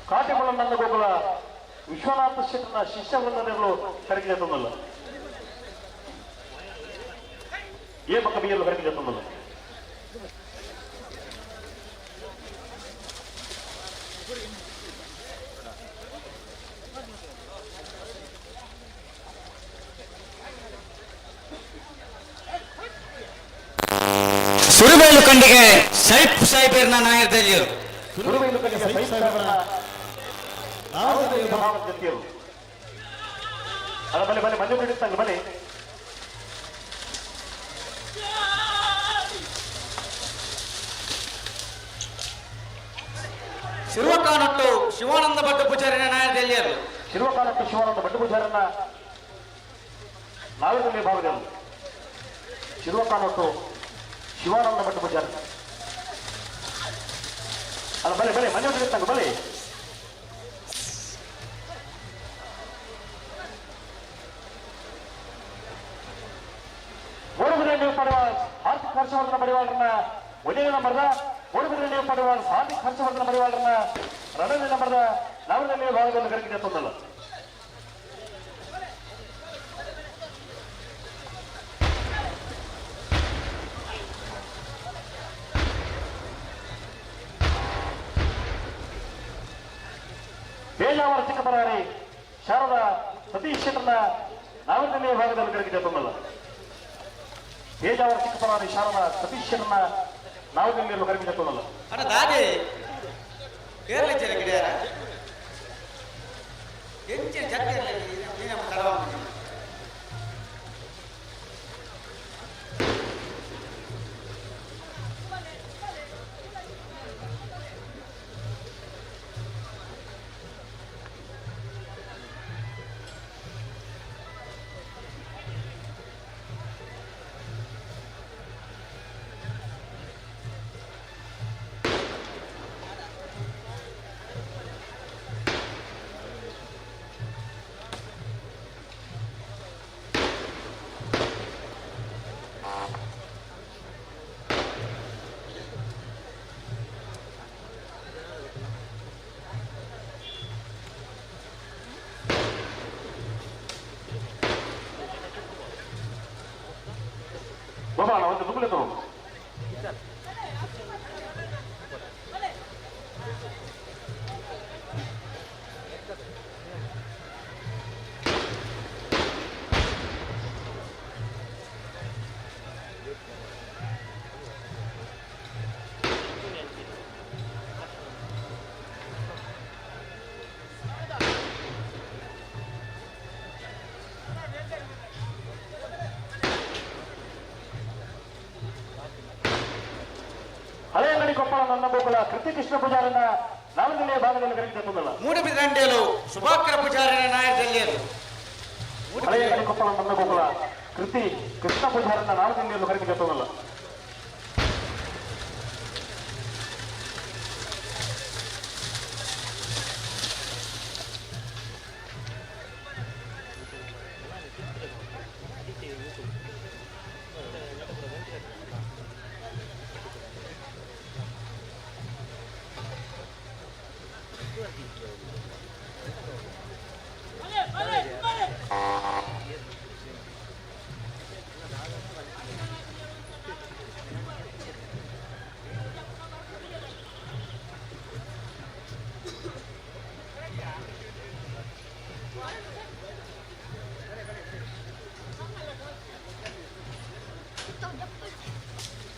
ಕಾಟಿಮಳ ನನ್ನ ಗೋಕುಲ ವಿಶ್ವನಾಥ ಶೆಟ್ಟನ ಶಿಷ್ಯ ವೃಂದಗಳು ಕರೆಗಿದ್ದಲ್ಲ ಎ ಪಕ್ಕ ಬಿ ಎಂದು ಕರೆಗಿದ್ದಲ್ಲ ಸುರುಬೈಲು ಕಂಡಿಗೆ ಸೈಫ್ ಸಾಹೇಬರ್ನ ನಾಯಕದಲ್ಲಿ ಸುರುಬೈಲು ಕಂಡಿಗೆ ಸೈಫ್ ಸಾಹೇಬರನ್ನ ನಾಲ್ಕನೇ ವಿಭಾಗದ ಜೊತೆಯರು ಅಲ್ಲ ಬಲೆ ಬಲೆ ಮಂಜು ಬಿಡಿಸ್ತಾನೆ ಬಲೆ ಶಿರ್ವಕಾನಟ್ಟು ಶಿವಾನಂದ ಭಟ್ ಪೂಜಾರಿನ ನಾಯಕದಲ್ಲಿ ಶಿರ್ವಕಾನಟ್ಟು ಶಿವಾನಂದ ಭಟ್ ಪೂಜಾರನ್ನ ನಾವಿರಲಿ ಭಾಗದಲ್ಲಿ ಶಿರ್ವಕಾನಟ್ಟು ಶಿವಾನಂದ ಭಟ್ ಪೂಜಾರಿ ಅಲ್ಲ ಬಲೆ ಬಲೆ ಮನೆ ತಂಗ ಬಲೆ ಮೂಡುಬಿದ್ರೆ ನೀವು ಪಡೆಯುವ ಆರ್ಥಿಕ ಹರ್ಷವರ್ಧನ ಬಡಿವಾಳರನ್ನ ಒಂದನೇ ನಂಬರ್ದ ಮೂಡುಬಿದ್ರೆ ನೀವು ಪಡೆಯುವ ಆರ್ಥಿಕ ಹರ್ಷವರ್ಧನ ಬಡಿವಾಳರನ್ನ ಎರಡನೇ ನಂಬರ್ದ ನಾವಿರಲಿ ಭಾಗದಲ್ಲಿ ಕರೆಕ್ಟ್ ತೊಂದಲ್ಲ ಬೇಜಾವರ ಚಿಕ್ಕಪರಾರಿ ಶಾರದಾ ಸತೀಶ್ ಶೆಟ್ಟರ್ನ ನಾವಿರಲಿ ಭಾಗದಲ್ಲಿ ಕರೆಕ್ಟ್ ತೊಂದಲ್ಲ ಬೇಜಾವರ ಚಿಕ್ಕಪರಾರಿ ಶಾರದಾ ಸತೀಶ್ ಶೆಟ್ಟರ್ನ ನಾವಿರಲಿ ಕರೆಕ್ಟ್ ತೊಂದಲ್ಲ ಅಣ್ಣ ದಾದಿ ಕೇರಳ ಜನ ಗಿಡಿಯಾರ ಹೆಚ್ಚಿನ ಜನ ಬಾಬಾ ಒಂದು ದುಗ್ಲೆ ತಗೋ ಹಳೆ ಅಂಗಡಿ ಕೊಪ್ಪಳ ನನ್ನ ಗೋಕುಲ ಕೃತಿ ಕೃಷ್ಣ ಪೂಜಾರನ್ನ ನಾವಿರಲಿ ಭಾಗದಲ್ಲಿ ಕರೆಕ್ಟ್ ತೊಂದಲ್ಲ ಮೂಡುಬಿದ್ರಂಡೇಲು ಸುಭಾಕರ ಪೂಜಾರಿನ ನಾಯಕದಲ್ಲಿ ಹಳೆ ಅಂಗಡಿ ಕೊಪ್ಪಳ ನನ್ನ ಗೋಕುಲ ಕೃತಿ ಕೃಷ್ಣ ಪೂಜಾರನ್ನ ನಾವಿರಲಿ ಕರೆಕ್ಟ್ ತೊಂದಲ್ಲ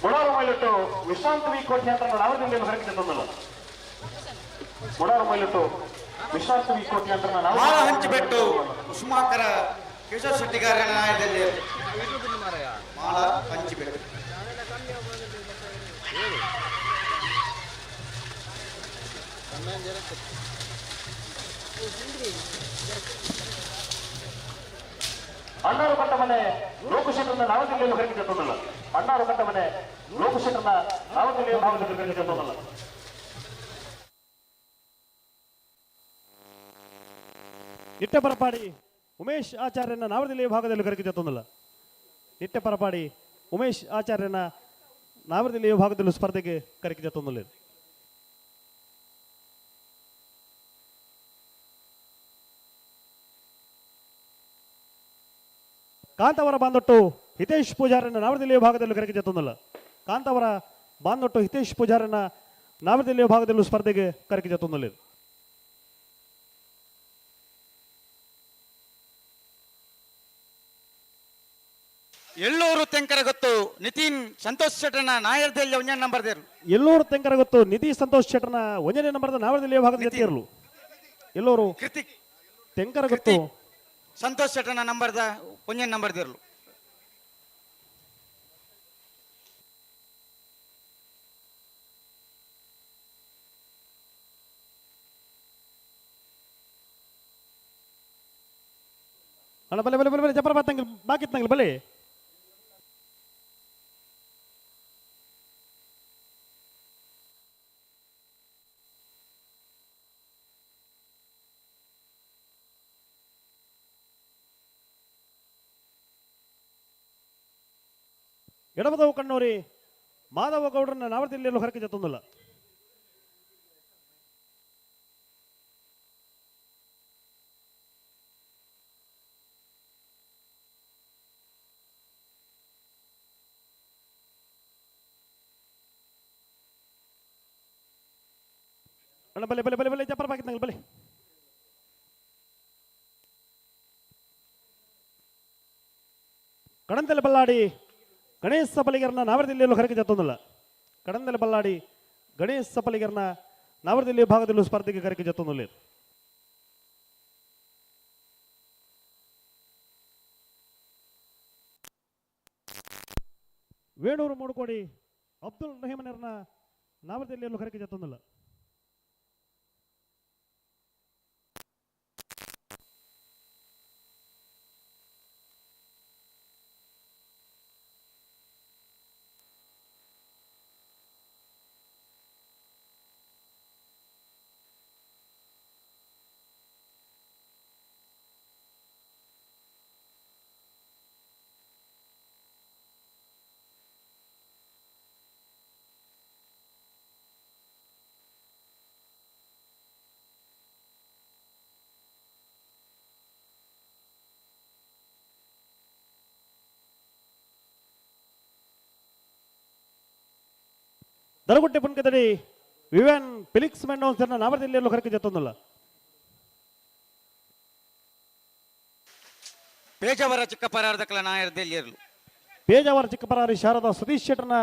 ಮುಡಾರು ಮೈಲಿಟ್ಟು ವಿಶ್ರಾಂತ ಕೋಟೆ ಅಂತ ನಾವಿರಲಿ ಕರೆಕ್ಟ್ ತೊಂದಲ್ಲ ಮುಡಾರು ಮೈಲಿಟ್ಟು ವಿಶ್ರಾಂತ ಕೋಟೆ ಅಂತ ಮಾಳ ಹಂಚಿಬಿಟ್ಟು ಕುಸುಮಾಕರ ಕೇಶವ ಶೆಟ್ಟಿಗಾರನ ನಾಯಕದಲ್ಲಿ ಮಾಳ ಹಂಚಿಬಿಟ್ಟು ಅಣ್ಣಾರು ಕಟ್ಟ ಮನೆ ಲೋಕಶೇಖರನ ನಾವದಿಲ್ಲಿ ಕರೆಕ್ಟ್ ತೊಂದಲ್ಲ ಅಣ್ಣಾರು ಕಟ್ಟ ಮನೆ ಲೋಕಶೇಖರನ ನಾವದಿಲ್ಲಿ ಭಾಗದಲ್ಲಿ ಕರೆಕ್ಟ್ ತೊಂದಲ್ಲ ನಿತ್ಯ ಪರಪಾಡಿ ಉಮೇಶ್ ಆಚಾರ್ಯನ ನಾವದಿಲ್ಲಿ ಭಾಗದಲ್ಲಿ ಕರೆಕ್ಟ್ ತೊಂದಲ್ಲ ನಿತ್ಯ ಪರಪಾಡಿ ಉಮೇಶ್ ಆಚಾರ್ಯನ ನಾವದಿಲ್ಲಿ ಭಾಗದಲ್ಲಿ ಸ್ಪರ್ಧೆಗೆ ಕರೆಕ್ಟ್ ತೊಂದಲ್ಲ ಕಾಂತವರ ಬಾಂದೊಟ್ಟು ಹಿತೇಶ್ ಪೂಜಾರನ ನಾವದಿಲ್ಲಿ ಭಾಗದಲ್ಲಿ ಕರೆಕ್ಟ್ ತೊಂದಲ್ಲ ಕಾಂತವರ ಬಾಂದೊಟ್ಟು ಹಿತೇಶ್ ಪೂಜಾರನ ನಾವದಿಲ್ಲಿ ಭಾಗದಲ್ಲೂ ಸ್ಪರ್ಧೆಗೆ ಕರೆಕ್ಟ್ ತೊಂದಲ್ಲ ಎಳ್ಳೂರು ತೆಂಕರ ಗೊತ್ತು ನಿತಿನ್ ಸಂತೋಷ್ ಶೆಟ್ಟರ್ನ ನಾಯಕದಲ್ಲಿ ಒಂದೇ ನಂಬರ್ ದೇರು ಎಲ್ಲೂರು ತೆಂಕರ ಗೊತ್ತು ನಿಧಿ ಸಂತೋಷ್ ಶೆಟ್ಟರ್ನ ಒಂದನೇ ನಂಬರ್ದ ನಾವದಿಲ್ಲಿ ಭಾಗದಲ್ಲಿ ಇರಲು ಎಲ್ಲೂರು ಕೃತಿಕ್ ತೆಂಕರ ಗೊತ್ತು ಸಂತೋಷ್ ಶೆಟ್ಟರ್ನ ನಂಬರ್ದ ಒಂದೇ ನಂಬರ್ ದೇರ್ಲು ಅಣ್ಣ ಬಲೆ ಬಲೆ ಬಲೆ ಬಲೆ ಜಪರ ಬಾತಂಗಿಲ್ ಬಾಕಿತ್ತಂಗಿಲ್ ಬಲೆ ಎಡಬದವು ಕಣ್ಣೋರಿ ಮಾಧವ ಗೌಡ್ರನ್ನ ನಾವರ್ತಿಲ್ಲಿಯಲ್ಲೂ ಹೊರಕೆ ಜತ್ತೊಂದಿಲ್ಲ ಅಣ್ಣ ಬಲೆ ಬಲೆ ಬಲೆ ಬಲೆ ಜಪರ ಬಾಕಿತ್ತಂಗಿಲ್ ಬಲೆ ಕಡಂತಲೆ ಬಲ್ಲಾಡಿ ಗಣೇಶ ಸಪಲಿಗರನ್ನ ನಾವರದಿಲ್ಲಿಯಲ್ಲೂ ಹೊರಗೆ ಜತ್ತೊಂದಿಲ್ಲ ಕಡಂತಲೆ ಬಲ್ಲಾಡಿ ಗಣೇಶ ಸಪಲಿಗರನ್ನ ನಾವರದಿಲ್ಲಿ ಭಾಗದಲ್ಲೂ ಸ್ಪರ್ಧೆಗೆ ಕರೆಗೆ ಜತ್ತೊಂದಿಲ್ಲ ವೇಣೂರು ಮೂಡುಕೋಡಿ ಅಬ್ದುಲ್ ರಹೀಮನರನ್ನ ನಾವರದಿಲ್ಲಿಯಲ್ಲೂ ಹೊರಗೆ ಜತ್ತೊಂದಿಲ್ಲ ದರಗುಟ್ಟೆ ಪುನ್ಕದಡಿ ವಿವಿಯನ್ ಫಿಲಿಕ್ಸ್ ಮೆಂಡೋನ್ಸರ್ನ ನಾವರದಿಲ್ಲಿಯಲ್ಲೂ ಹೊರಗೆ ಜತ್ತೊಂದಿಲ್ಲ ಪೇಜಾವರ ಚಿಕ್ಕಪರಾರ್ದಕಲ ನಾಯರ್ದೆಲ್ಲಿಯರ್ಲು ಪೇಜಾವರ ಚಿಕ್ಕಪರಾರಿ ಶಾರದಾ ಸತೀಶ್ ಶೆಟ್ಟರ್ನ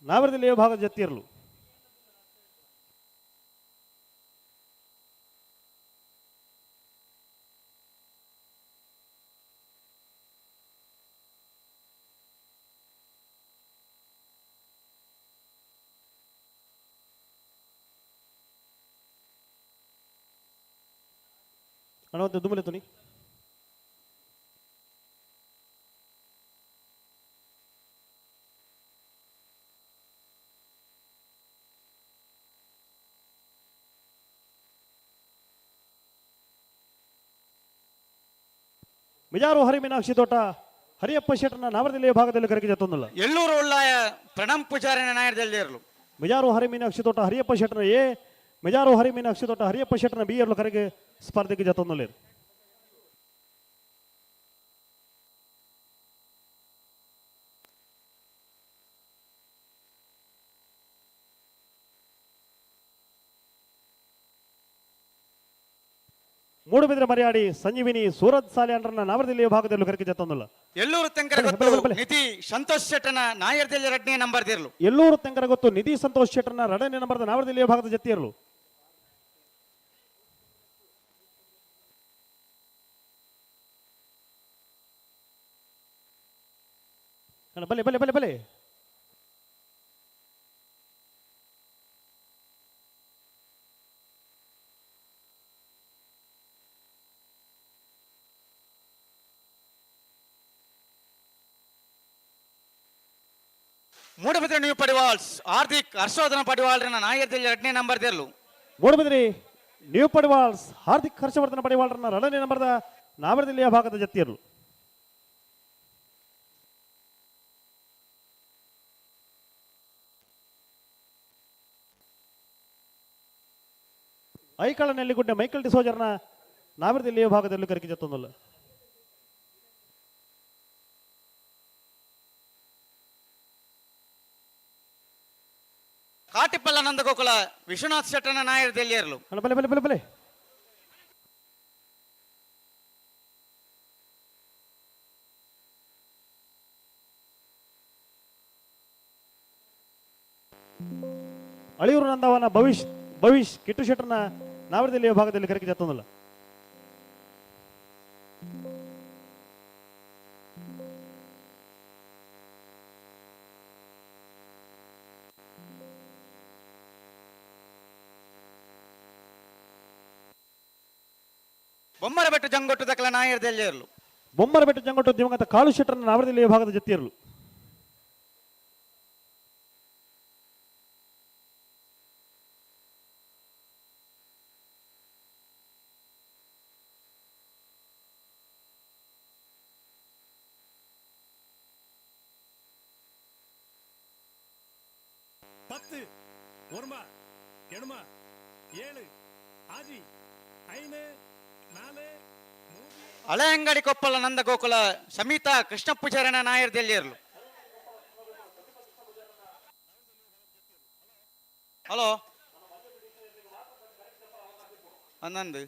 ನಾವರದಿಲ್ಲಿಯ ಭಾಗದ ಜತ್ತಿಯರ್ಲು ಅಣ್ಣ ದುಮ್ಮಲೆ ತುನಿ ಮಿಜಾರು ಹರಿಮೀನಾಕ್ಷಿ ತೋಟ ಹರಿಯಪ್ಪ ಶೆಟ್ಟರ್ನ ನಾವರದಿಲ್ಲಿಯ ಭಾಗದಲ್ಲಿ ಕರೆಗೆ ಜತ್ತೊಂದಿಲ್ಲ ಎಳ್ಳೂರು ಉಳ್ಳಾಯ ಪ್ರಣಮ್ ಪೂಜಾರಿನ ನಾಯರ್ದೆಲ್ಲಿಯರ್ಲು ಮಿಜಾರು ಹರಿಮೀನಾಕ್ಷಿ ತೋಟ ಹರಿಯಪ್ಪ ಶೆಟ್ಟರ್ನ ಎ ಮಿಜಾರು ಹರಿಮೀನಾಕ್ಷಿ ತೋಟ ಹರಿಯಪ್ಪ ಶೆಟ್ಟರ್ನ ಬಿ ಎರಲು ಕರೆಗೆ ಸ್ಪರ್ಧೆಗೆ ಜತ್ತೊಂದಿಲ್ಲ ಮೂಡುಬಿದ್ರೆ ಮರ್ಯಾಡಿ ಸಂಜೀವಿನಿ ಸೂರತ್ ಸಾಲಿಯಂಡ್ರನ್ನ ನಾವರದಿಲ್ಲಿಯ ಭಾಗದಲ್ಲೂ ಕರೆಗೆ ಜತ್ತೊಂದಿಲ್ಲ ಎಳ್ಳೂರು ತೆಂಕರ ಗೊತ್ತು ನಿಧಿ ಸಂತೋಷ್ ಶೆಟ್ಟನ ನಾಯರ್ದೆಲ್ಲಿ ಎರಡನೇ ನಂಬರ್ ದಿರ್ಲು ಎಲ್ಲೂರು ತೆಂಕರ ಗೊತ್ತು ನಿಧಿ ಸಂತೋಷ್ ಶೆಟ್ಟರ್ನ ಎರಡನೇ ನಂಬರ್ದ ನಾವರದಿಲ್ಲಿಯ ಭಾಗದ ಜತ್ತಿಯರ್ಲು ಬಲೆ ಬಲೆ ಬಲೆ ಬಲೆ ಮೂಡಬಿದ್ರೆ ನ್ಯೂ ಪಡಿವಾಲ್ಸ್ ಹಾರ್ದಿಕ್ ಹರ್ಷವರ್ಧನ ಪಡಿವಾಲ್ರನ್ನ ನಾಯರ್ದಲ್ಲಿ ಎರಡನೇ ನಂಬರ್ ದಿರ್ಲು ಮೂಡುಬಿದ್ರಿ ನ್ಯೂ ಪಡಿವಾಲ್ಸ್ ಹಾರ್ದಿಕ್ ಹರ್ಷವರ್ಧನ ಪಡಿವಾಲ್ರನ್ನ ಎರಡನೇ ನಂಬರ್ದ ನಾವರದಿಲ್ಲಿಯ ಭಾಗದ ಜತ್ತಿಯರ್ಲು ಐಕಳ ನೆಲ್ಲಿಗುಡ್ಡೆ ಮೈಕಲ್ ಡಿಸೋಜರ್ನ ನಾವರದಿಲ್ಲಿಯ ಭಾಗದಲ್ಲೂ ಕರೆಗೆ ಜತ್ತೊಂದಿಲ್ಲ ಕಾಟಿಪಲ್ಲ ನಂದಗೋಕುಲ ವಿಶ್ವನಾಥ್ ಶೆಟ್ಟನ ನಾಯರ್ದೆಲ್ಲಿಯರ್ಲು ಬಲೆ ಬಲೆ ಬಲೆ ಬಲೆ ಅಳಿಯೂರು ನಂದವನ ಭವಿಷ್ ಕಿಟ್ಟು ಶೆಟ್ಟರ್ನ ನಾವರದಿಲ್ಲಿಯ ಭಾಗದಲ್ಲಿ ಕರೆಗೆ ಜತ್ತೊಂದಿಲ್ಲ ಬೊಮ್ಮರಬೆಟ್ಟು ಜಂಗೊಟ್ಟು ದಕ್ಕಲ ನಾಯರ್ದೆಲ್ಲಿಯರ್ಲು ಬೊಮ್ಮರಬೆಟ್ಟ ಜಂಗೊಟ್ಟು ದಿವಂಗತ ಕಾಳು ಶೆಟ್ಟರನ್ನ ನಾವರದಲ್ಲಿ ವಿಭಾಗದ ಜೊತೆಯರು பத்து ஒருமா எணுமா ஏழு ஆஜி ஐந்து நாலு ಹಳೆಯಂಗಡಿ ಕೊಪ್ಪಲ ನಂದ ಗೋಕುಲ ಸಮಿತ ಕೃಷ್ಣ ಪೂಜಾರನ ನಾಯರ್ ದೆಲ್ಲಿಯರ್ಲು. ಹಲೋ ಹನ್ನೊಂದು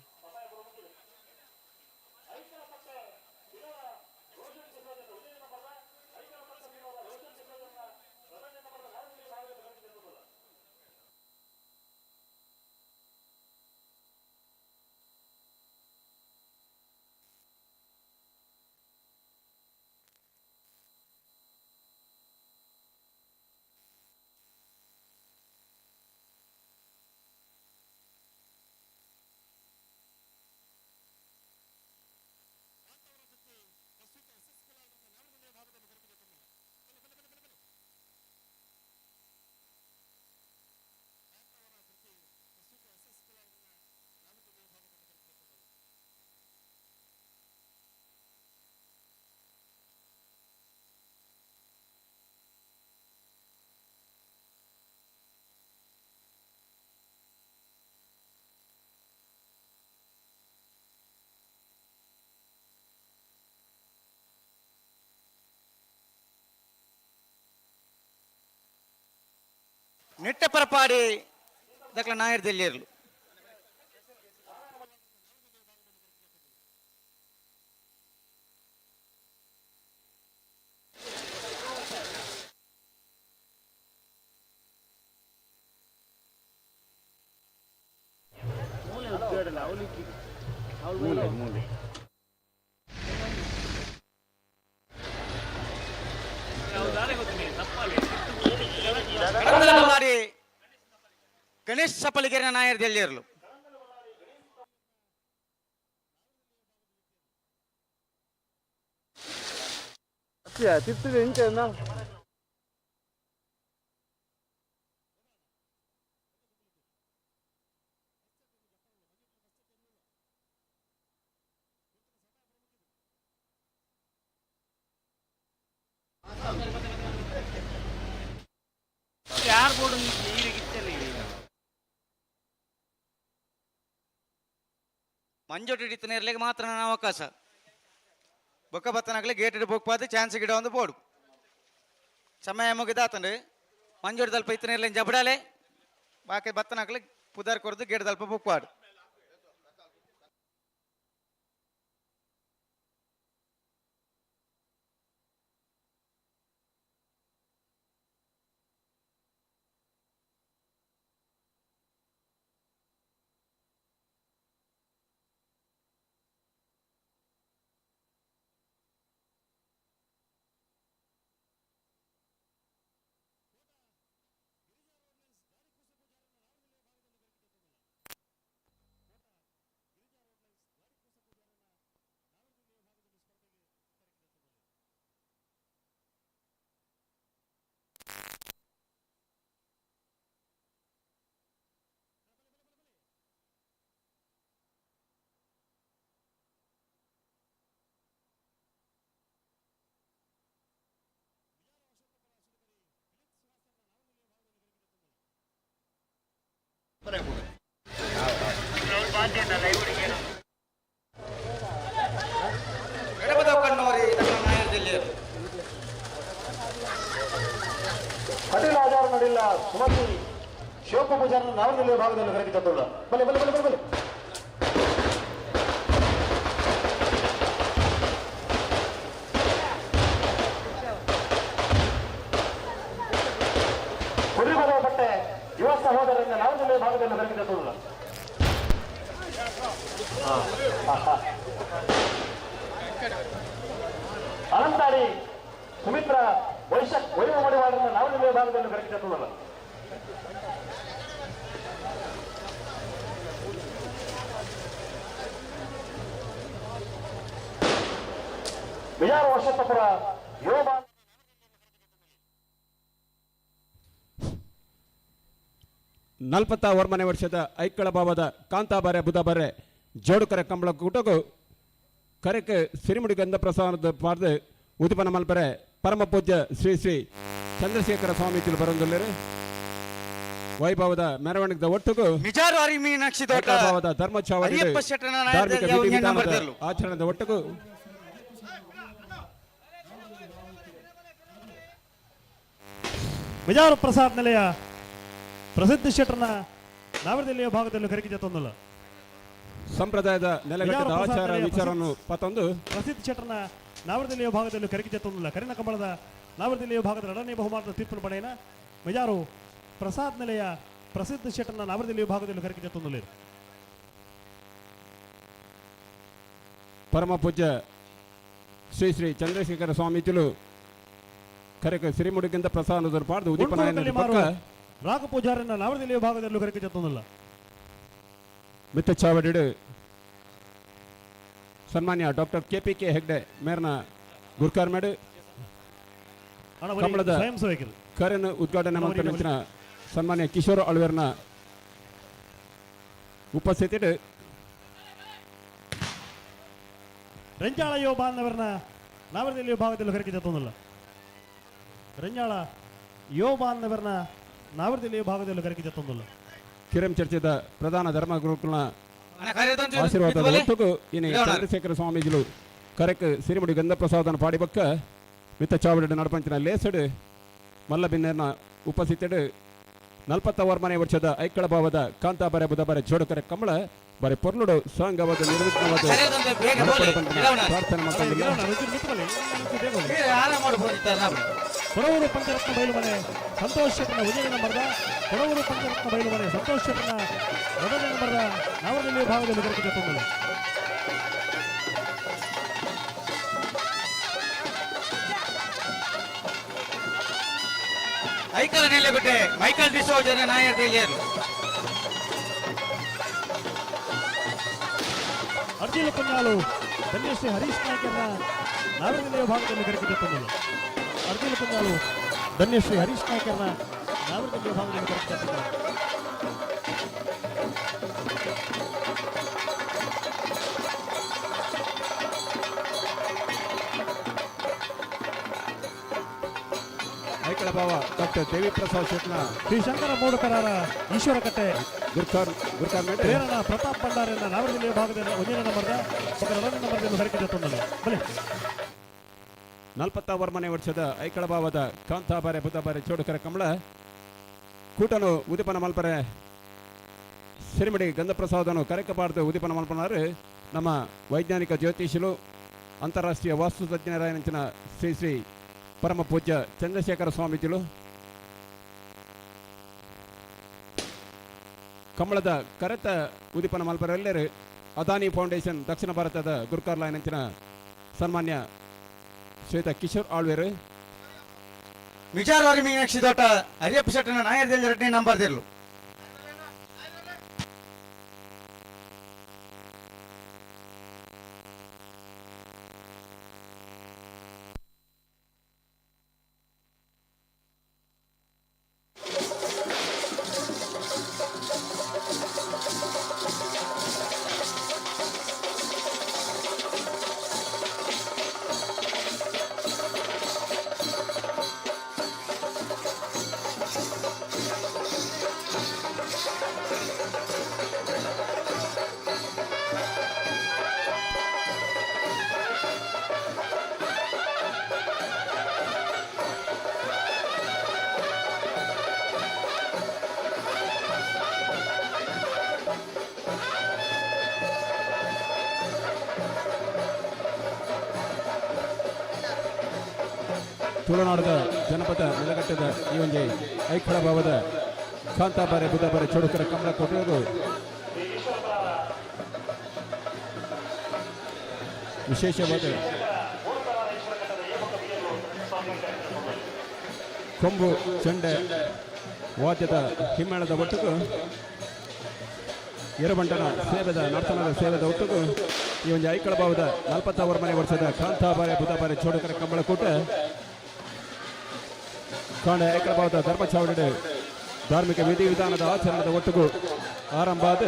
ನಿಟ್ಟಪರಪಾಡಿ ದಕ್ಲ ನಾಯರ್ ದೆಲ್ಲಿಯರ್ಲು. ಗಣೇಶ್ ಸಪಲಿಗೆರೆ ನಾಯರ್ ದೆಲ್ಲಿಯರ್ಲು. ಮಂಜೋಟಿ ಹಿಡಿತನ ಇರ್ಲಿಕ್ಕೆ ಮಾತ್ರ ನನ್ನ ಅವಕಾಶ ಬೊಕ್ಕ ಬತ್ತನಾಗಲಿ ಗೇಟ್ ಹಿಡಿ ಬೋಗ್ಪಾದ ಚಾನ್ಸ್ ಗಿಡ ಒಂದು ಬೋಡು ಸಮಯ ಮುಗಿದಾತಂಡ್ರಿ ಮಂಜೋಟಿ ದಲ್ಪ ಇತ್ತನ ಇರ್ಲಿ ಜಬಡಾಲೆ ಬಾಕಿ ಬತ್ತನಾಗಲಿ ಪುದಾರ್ ಕೊರದು ಗೇಟ್ ದಲ್ಪ ಬುಕ್ಪಾಡು. ಕಟೀಲ ಆಧಾರ ನಡಿಲ್ಲ ಸುಮತಿ ಶಿವಪ್ಪ ಪೂಜಾರನ ನಾವಲ್ಲಿ ಭಾಗದಲ್ಲಿ ಹೊರಗೆ ತತ್ತೋಳ ಬಲೆ ಬಲೆ ಬಲೆ ಬಲೆ ಕುರಿಬರ ಬಟ್ಟೆ ಯುವ ಸಹೋದರರಿಂದ ನಾವಲ್ಲಿ ಭಾಗದಲ್ಲಿ ಹೊರಗೆ ತತ್ತೋಳ ಅನಂತಾಡಿ ಸುಮಿತ್ರ ವೈಭವ ಮಡಿವಾಳರನ್ನ ನಾವಲ್ಲಿ ವಿಭಾಗದಲ್ಲಿ ಹೊರಗೆ ತತ್ತೋಳ ವಿಜಾರ ವರ್ಷತ್ತಪುರ ಯೋಬಾ ನಲ್ಪತ್ತ ವರ್ಮನೆ ವರ್ಷದ ಐಕ್ಕಳ ಭಾವದ ಕಾಂತಾಬಾರೆ ಬುಧಬಾರೆ ಜೋಡುಕರ ಕಂಬಳ ಕೂಟಗೂ ಕರೆಕ್ಕೆ ಸಿರಿಮುಡಿ ಗಂಧ ಪ್ರಸಾದ ಪಾರ್ದು ಉದಿಪನ ಮಲ್ಪರೆ ಪರಮ ಪೂಜ್ಯ ಶ್ರೀ ಶ್ರೀ ಚಂದ್ರಶೇಖರ ಸ್ವಾಮೀಜಿಲು ಬರಂದುಳ್ಳರು ವೈಭವದ ಮೆರವಣಿಗೆದ ಒಟ್ಟಿಗೂ ಮಿಜಾರು ಮೀನಾಕ್ಷಿ ತೋಟ ಭಾವದ ಧರ್ಮಚಾವಡಿ ಅಯ್ಯಪ್ಪ ಶೆಟ್ಟನ ಧಾರ್ಮಿಕ ನಾಯಕರಿಗೆ ವಿಧಿ ಅವ್ನಿಗೆ ವಿಧಾನದ ಬರ್ತಿರ್ಲು. ಆಚರಣೆದ ಒಟ್ಟಿಗೂ ವಿಜಾರ ಪ್ರಸಾದ್ ನಿಲಯ ಪ್ರಸಿದ್ಧ ಶೆಟ್ಟರ್ನ ನಾವರದಲ್ಲಿಯ ಭಾಗದಲ್ಲಿ ಕರೆಕಿಜ ತಂದಲ್ಲ ಸಂಪ್ರದಾಯದ ನೆಲೆಗಟ್ಟದ ಆಚಾರ ವಿಚಾರವನ್ನು ಪತೊಂದು ಪ್ರಸಿದ್ಧ ಶೆಟ್ಟರ್ನ ನಾವರದಲ್ಲಿಯ ಭಾಗದಲ್ಲಿ ಕರೆಕಿಜ ತಂದಲ್ಲ ಕರಿನ ಕಂಬಳದ ನಾವರದಲ್ಲಿಯ ಭಾಗದ ಎರಡನೇ ಬಹುಮಾನದ ತೀರ್ಪಿನ ಪಡೆಯನ ವಿಜಾರು ಪ್ರಸಾದ್ ನಿಲಯ ಪ್ರಸಿದ್ಧ ಶೆಟ್ಟರ್ನ ನಾವರದಲ್ಲಿಯ ಭಾಗದಲ್ಲಿ ಕರೆಕಿಜ ತಂದಲ್ಲ ಪರಮ ಪೂಜ್ಯ ಶ್ರೀ ಶ್ರೀ ಚಂದ್ರಶೇಖರ ಸ್ವಾಮೀಜಿಲು ಕರೆಕ ಸಿರಿಮುಡಿಗಿಂದ ಪ್ರಸಾದ ಪಾಡ್ದು ಉದೀಪನಾಯನ ಪಕ್ಕ ರಾಗ ಪೂಜಾರನ ನಾವರದಲ್ಲಿಯ ಭಾಗದಲ್ಲೂ ಕರೆಕಿಜ ತಂದಲ್ಲ ಮಿತ್ತ ಚಾವಡಿಡು ಸನ್ಮಾನ್ಯ ಡಾಕ್ಟರ್ KPK ಹೆಗ್ಡೆ ಮೇರ್ನ ಗುರ್ಕಾರ್ಮೇಡು ಕಂಬಳದ ಸ್ವಯಂ ಸೇವಕರು ಕರೆಯನ್ನು ಉದ್ಘಾಟನೆ ಮಾಡ್ತಾ ಸನ್ಮಾನ್ಯ ಕಿಶೋರ್ ಅಳ್ವೇರ್ನ ಉಪಸ್ಥಿತಿಡು ರೆಂಜಾಳ ಯೋ ಬಾಂಧವರನ್ನ ನಾವರದಲ್ಲಿಯ ಭಾಗದಲ್ಲೂ ಕರೆಕಿಜ ತಂದಲ್ಲ ರೆಂಜಾಳ ಯೋ ಬಾಂಧವರನ್ನ ನಾವರದಲ್ಲಿಯ ಭಾಗದಲ್ಲೂ ಕರೆಕಿಜ ತಂದಲ್ಲ ಕಿರಂ ಚರ್ಚೆದ ಪ್ರಧಾನ ಧರ್ಮ ಗುರುಕುಲ ಆಶೀರ್ವಾದದ ಒಟ್ಟಿಗೂ ಇನಿ ಚಂದ್ರಶೇಖರ ಸ್ವಾಮೀಜಿಲು ಕರೆಕ್ ಸಿರಿಮುಡಿ ಗಂಧ ಪ್ರಸಾದನ ಪಾಡಿಬಕ್ಕ ಮಿತ್ತ ಚಾವಡಿ ನಡಪಂಚಿನ ಲೇಸಡು ಮಲ್ಲಬಿನ್ನೇರ್ನ ಉಪಸ್ಥಿತಿಡು 40 ವರ್ಮನೆ ವರ್ಷದ ಐಕ್ಕಳ ಭಾವದ ಕಾಂತಾಬಾರೆ ಬುಧಬಾರೆ ಜೋಡುಕರೆ ಕಂಬಳ ಬಾರಿ ಪೊರ್ಲುಡು ಸಾಂಗವಾದ ನಿರ್ವಿಘ್ನವಾದ ಪ್ರಾರ್ಥನೆ ಮಾಡ್ಕೊಂಡಿಲ್ಲ. ಕೊಡವೂರು ಪಂಚರತ್ನ ಬಯಲುಮನೆ ಸಂತೋಷ್ ಶೆಟ್ಟರ್ನ ಉದಯನ ಮರದ ಕೊಡವೂರು ಪಂಚರತ್ನ ಬಯಲುಮನೆ ಸಂತೋಷ್ ಶೆಟ್ಟರ್ನ ಎರಡನೇ ಮರದ ನಾವರದಲ್ಲಿಯ ಭಾಗದಲ್ಲಿ ಕರೆಕಿಜ ತಂದಲ್ಲ ಐಕಲ ನೆಲೆಗುಟ್ಟೆ ಮೈಕಲ್ ಡಿಸೋಜನ ನಾಯರ್ ದೇಲಿಯರು ಅರ್ಜುನ ಕುഞ്ഞാಲು ಧನ್ಯಶ್ರೀ ಹರೀಶ್ ನಾಯ್ಕರ್ನ ನಾವರದಲ್ಲಿಯ ಭಾಗದಲ್ಲಿ ಕರೆಕಿಜ ತಂದಲ್ಲ ಅರ್ಜುನ ಕುഞ്ഞാಲು ಧನ್ಯಶ್ರೀ ಹರೀಶ್ ನಾಯ್ಕರ್ನ ನಾವರದಲ್ಲಿಯ ಭಾಗದಲ್ಲಿ ಕರೆಕಿಜ ತಂದಲ್ಲ ಐಕ್ಕಳ ಭಾವ ಡಾಕ್ಟರ್ ದೇವಿ ಪ್ರಸಾದ್ ಶೆಟ್ನ ಶ್ರೀ ಶಂಕರ ಮೂಡುಕರಾರ ಈಶ್ವರ ಕಟ್ಟೆ ಗುರ್ಕಾರ್ಮೇಡು ಪ್ರೇರಣ ಪ್ರತಾಪ್ ಭಂಡಾರಿನ ನಾವರದಲ್ಲಿಯ ಭಾಗದಲ್ಲಿ ಒಂದನೇ ನಂಬರ್ದ ಎರಡನೇ ನಂಬರ್ದಲ್ಲಿ ಕರೆಕಿಜ ತಂದಲ್ಲ ಬಲೆ 40 ವರ್ಮನೆ ವರ್ಷದ ಐಕ್ಕಳ ಭಾವದ ಕಾಂತಾಬಾರೆ ಬುಧಬಾರೆ ಜೋಡುಕರೆ ಕಂಬಳ ಕೂಟನು ಉದಿಪನ ಮಲ್ಪರೆ ಸಿರಿಮಡಿ ಗಂಧ ಪ್ರಸಾದನು ಕರೆಕಬಾರ್ದು ಉದಿಪನ ಮಲ್ಪನಾರು ನಮ್ಮ ವೈಜ್ಞಾನಿಕ ಜ್ಯೋತಿಷಿಲು ಅಂತಾರಾಷ್ಟ್ರೀಯ ವಾಸ್ತು ತಜ್ಞರಾಯನಂಚಿನ ಶ್ರೀ ಶ್ರೀ ಪರಮ ಪೂಜ್ಯ ಚಂದ್ರಶೇಖರ ಸ್ವಾಮೀಜಿಲು ಕಂಬಳದ ಕರೆತ ಉದಿಪನ ಮಲ್ಪರೆಲ್ಲರೂ ಅದಾನಿ ಫೌಂಡೇಶನ್ ದಕ್ಷಿಣ ಭಾರತದ ಗುರ್ಕಾರ್ಲಾಯನಂಚಿನ ಸನ್ಮಾನ್ಯ ಶ್ವೇತ ಕಿಶೋರ್ ಆಳ್ವೇರು ಮಿಜಾರು ಮೀನಾಕ್ಷಿ ತೋಟ ಅಯ್ಯಪ್ಪ ಶೆಟ್ಟನ ನಾಯರ್ ದೇಲಿ ಎರಡನೇ ನಂಬರ್ ದೇರ್ಲು ತುಳುನಾಡದ ಜನಪದ ನೆಲೆಗಟ್ಟದ ಈ ಒಂದು ಐಕ್ಕಳ ಭಾವದ ಕಾಂತಾಬಾರೆ ಬುಧಬಾರೆ ಚೋಡುಕರ ಕಂಬಳ ಕೊಟ್ಟರು ವಿಶೇಷವಾದ ಕೊಂಬು ಚೆಂಡೆ ವಾದ್ಯದ ಹಿಮ್ಮೇಳದ ಒಟ್ಟಿಗೂ ಎರಬಂಟನ ಸೇವೆದ ನರ್ತನದ ಸೇವೆದ ಒಟ್ಟಿಗೂ ಈ ಒಂದು ಐಕಳ ಭಾವದ 40 ವರ್ಷದ ಕಾಂತಾಬಾರೆ ಬುಧಬಾರೆ ಚೋಡಕರ ಕಂಬಳಕೂಟ ಕಾಂಡ ಐಕಳ ಭಾವದ ಧರ್ಮಚಾವಡಿ ಧಾರ್ಮಿಕ ವಿಧಿವಿಧಾನದ ಆಚರಣದ ಒಟ್ಟಿಗೂ ಆರಂಭ ಆದ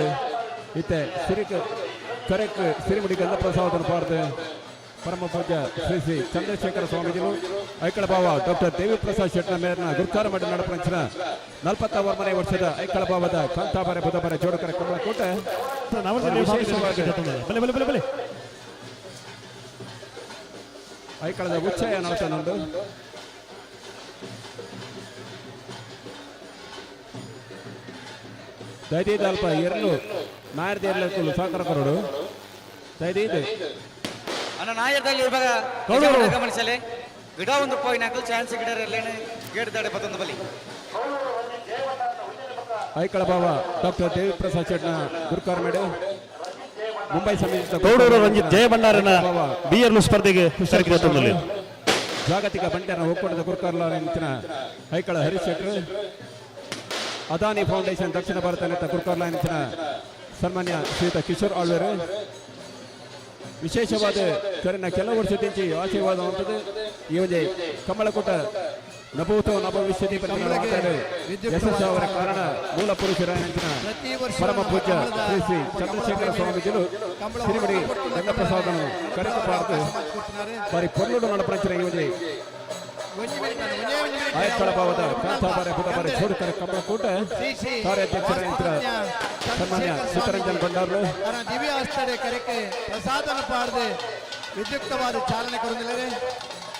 ಇತ್ತೆ ಕರೆಕ್ ಸಿರಿಮುಡಿ ಗಂಧ ಪ್ರಸಾದನ ಪಾರ್ದು ಪರಮ ಪೂಜ್ಯ ಶ್ರೀ ಚಂದ್ರಶೇಖರ ಸ್ವಾಮೀಜಿಗಳು ಐಕಳ ಭಾವ ಡಾಕ್ಟರ್ ದೇವಿ ಪ್ರಸಾದ್ ಶೆಟ್ಟನ ಮೇರ್ನ ಗುರುಕಾರ ಮಾಡಿ ನಡಪಂಚಿನ 40 ವರ್ಷದ ಐಕಳ ಭಾವದ ಕಾಂತಾಬಾರೆ ಬುಧಬಾರೆ ಜೋಡಕರ ಕಂಬಳಕೂಟ ಐಕಳದ ಉಚ್ಚಯ ನಡತನೊಂದು ದೈದೀದ ಅಲ್ಪ ಎರಲು ನಾಯರ್ದ ಎರಲು ಸಹಕಾರ ಕೊರಡು ದೈದೀದ ಅನ್ನ ನಾಯರ್ದಲ್ಲಿ ಇವಾಗ ಗಮನಿಸಲಿ ಗಿಡ ಒಂದು ಪೋಯಿನಾಕು ಚಾನ್ಸ್ ಗಿಡರಲ್ಲೇನೆ ಗೇಟ್ ದಾಡೆ ಬತ್ತೊಂದು ಬಲಿ ಐಕಳ ಭಾವ ಡಾಕ್ಟರ್ ದೇವಿ ಪ್ರಸಾದ್ ಶೆಟ್ನ ಗುರುಕಾರ ಮೇಡು ಮುಂಬೈ ಸಮಿತಿ ಗೌಡೂರು ರಂಜಿತ್ ಜಯ ಭಂಡಾರನ ಬಿಯರ್ಲು ಸ್ಪರ್ಧೆಗೆ ಜಾಗತಿಕ ಬಂಟೆನ ಒಕ್ಕೂಟದ ಗುರುಕಾರ್ಲ ನಿಂತಿನ ಐಕಳ ಹರೀಶ್ ಶೆಟ್ರು ಅದಾನಿ ಫೌಂಡೇಶನ್ ದಕ್ಷಿಣ ಭಾರತ ನೆತ್ತ ಗುರುಕಾರ್ಲ ನಿಂತಿನ ಸನ್ಮಾನ್ಯ ಶ್ರೀಯುತ ಕಿಶೋರ್ ಆಳ್ವೇರು ವಿಶೇಷವಾದ ಕರೆನ ಕೆಲವು ವರ್ಷದಿಂಚಿ ಆಶೀರ್ವಾದ ಹೊಂದದು ಈ ಒಂದು ಕಂಬಳಕೂಟ ನಭೂತೋ ನಭವಿಷ್ಯತಿ ಯಶಸ್ಸು ಅವರ ಕಾರಣ ಮೂಲ ಪುರುಷರಾಯಂತಿನ ಪರಮ ಪೂಜ್ಯ ಶ್ರೀ ಚಂದ್ರಶೇಖರ ಸ್ವಾಮೀಜಿಗಳು ಸಿರಿಮಡಿ ರಂಗಪ್ರಸಾದನು ಕರೆಸಬಾರದು ಬಾರಿ ಪೊರ್ಲುಡು ನಡಪಂಚಿನ ಈ ಒಂದು ಆಯಕ್ಕಳ ಭಾವದ ಕಾಂತಾಬಾರೆ ಬುಧಬಾರೆ ಚೋಡಕರ ಕಂಬಳಕೂಟ ಕಾರ್ಯಾಧ್ಯಕ್ಷರಾಯಂತಿನ ಸನ್ಮಾನ್ಯ ಚಿತ್ತರಂಜನ್ ಭಂಡಾರ್ಲು ದಿವ್ಯ ಹಸ್ತಡೆ ಕರೆಕ್ಕೆ ಪ್ರಸಾದನ ಪಾಡದೆ ವಿದ್ಯುಕ್ತವಾದ ಚಾಲನೆ ಕೊಡುತ್ತಿದ್ದಾರೆ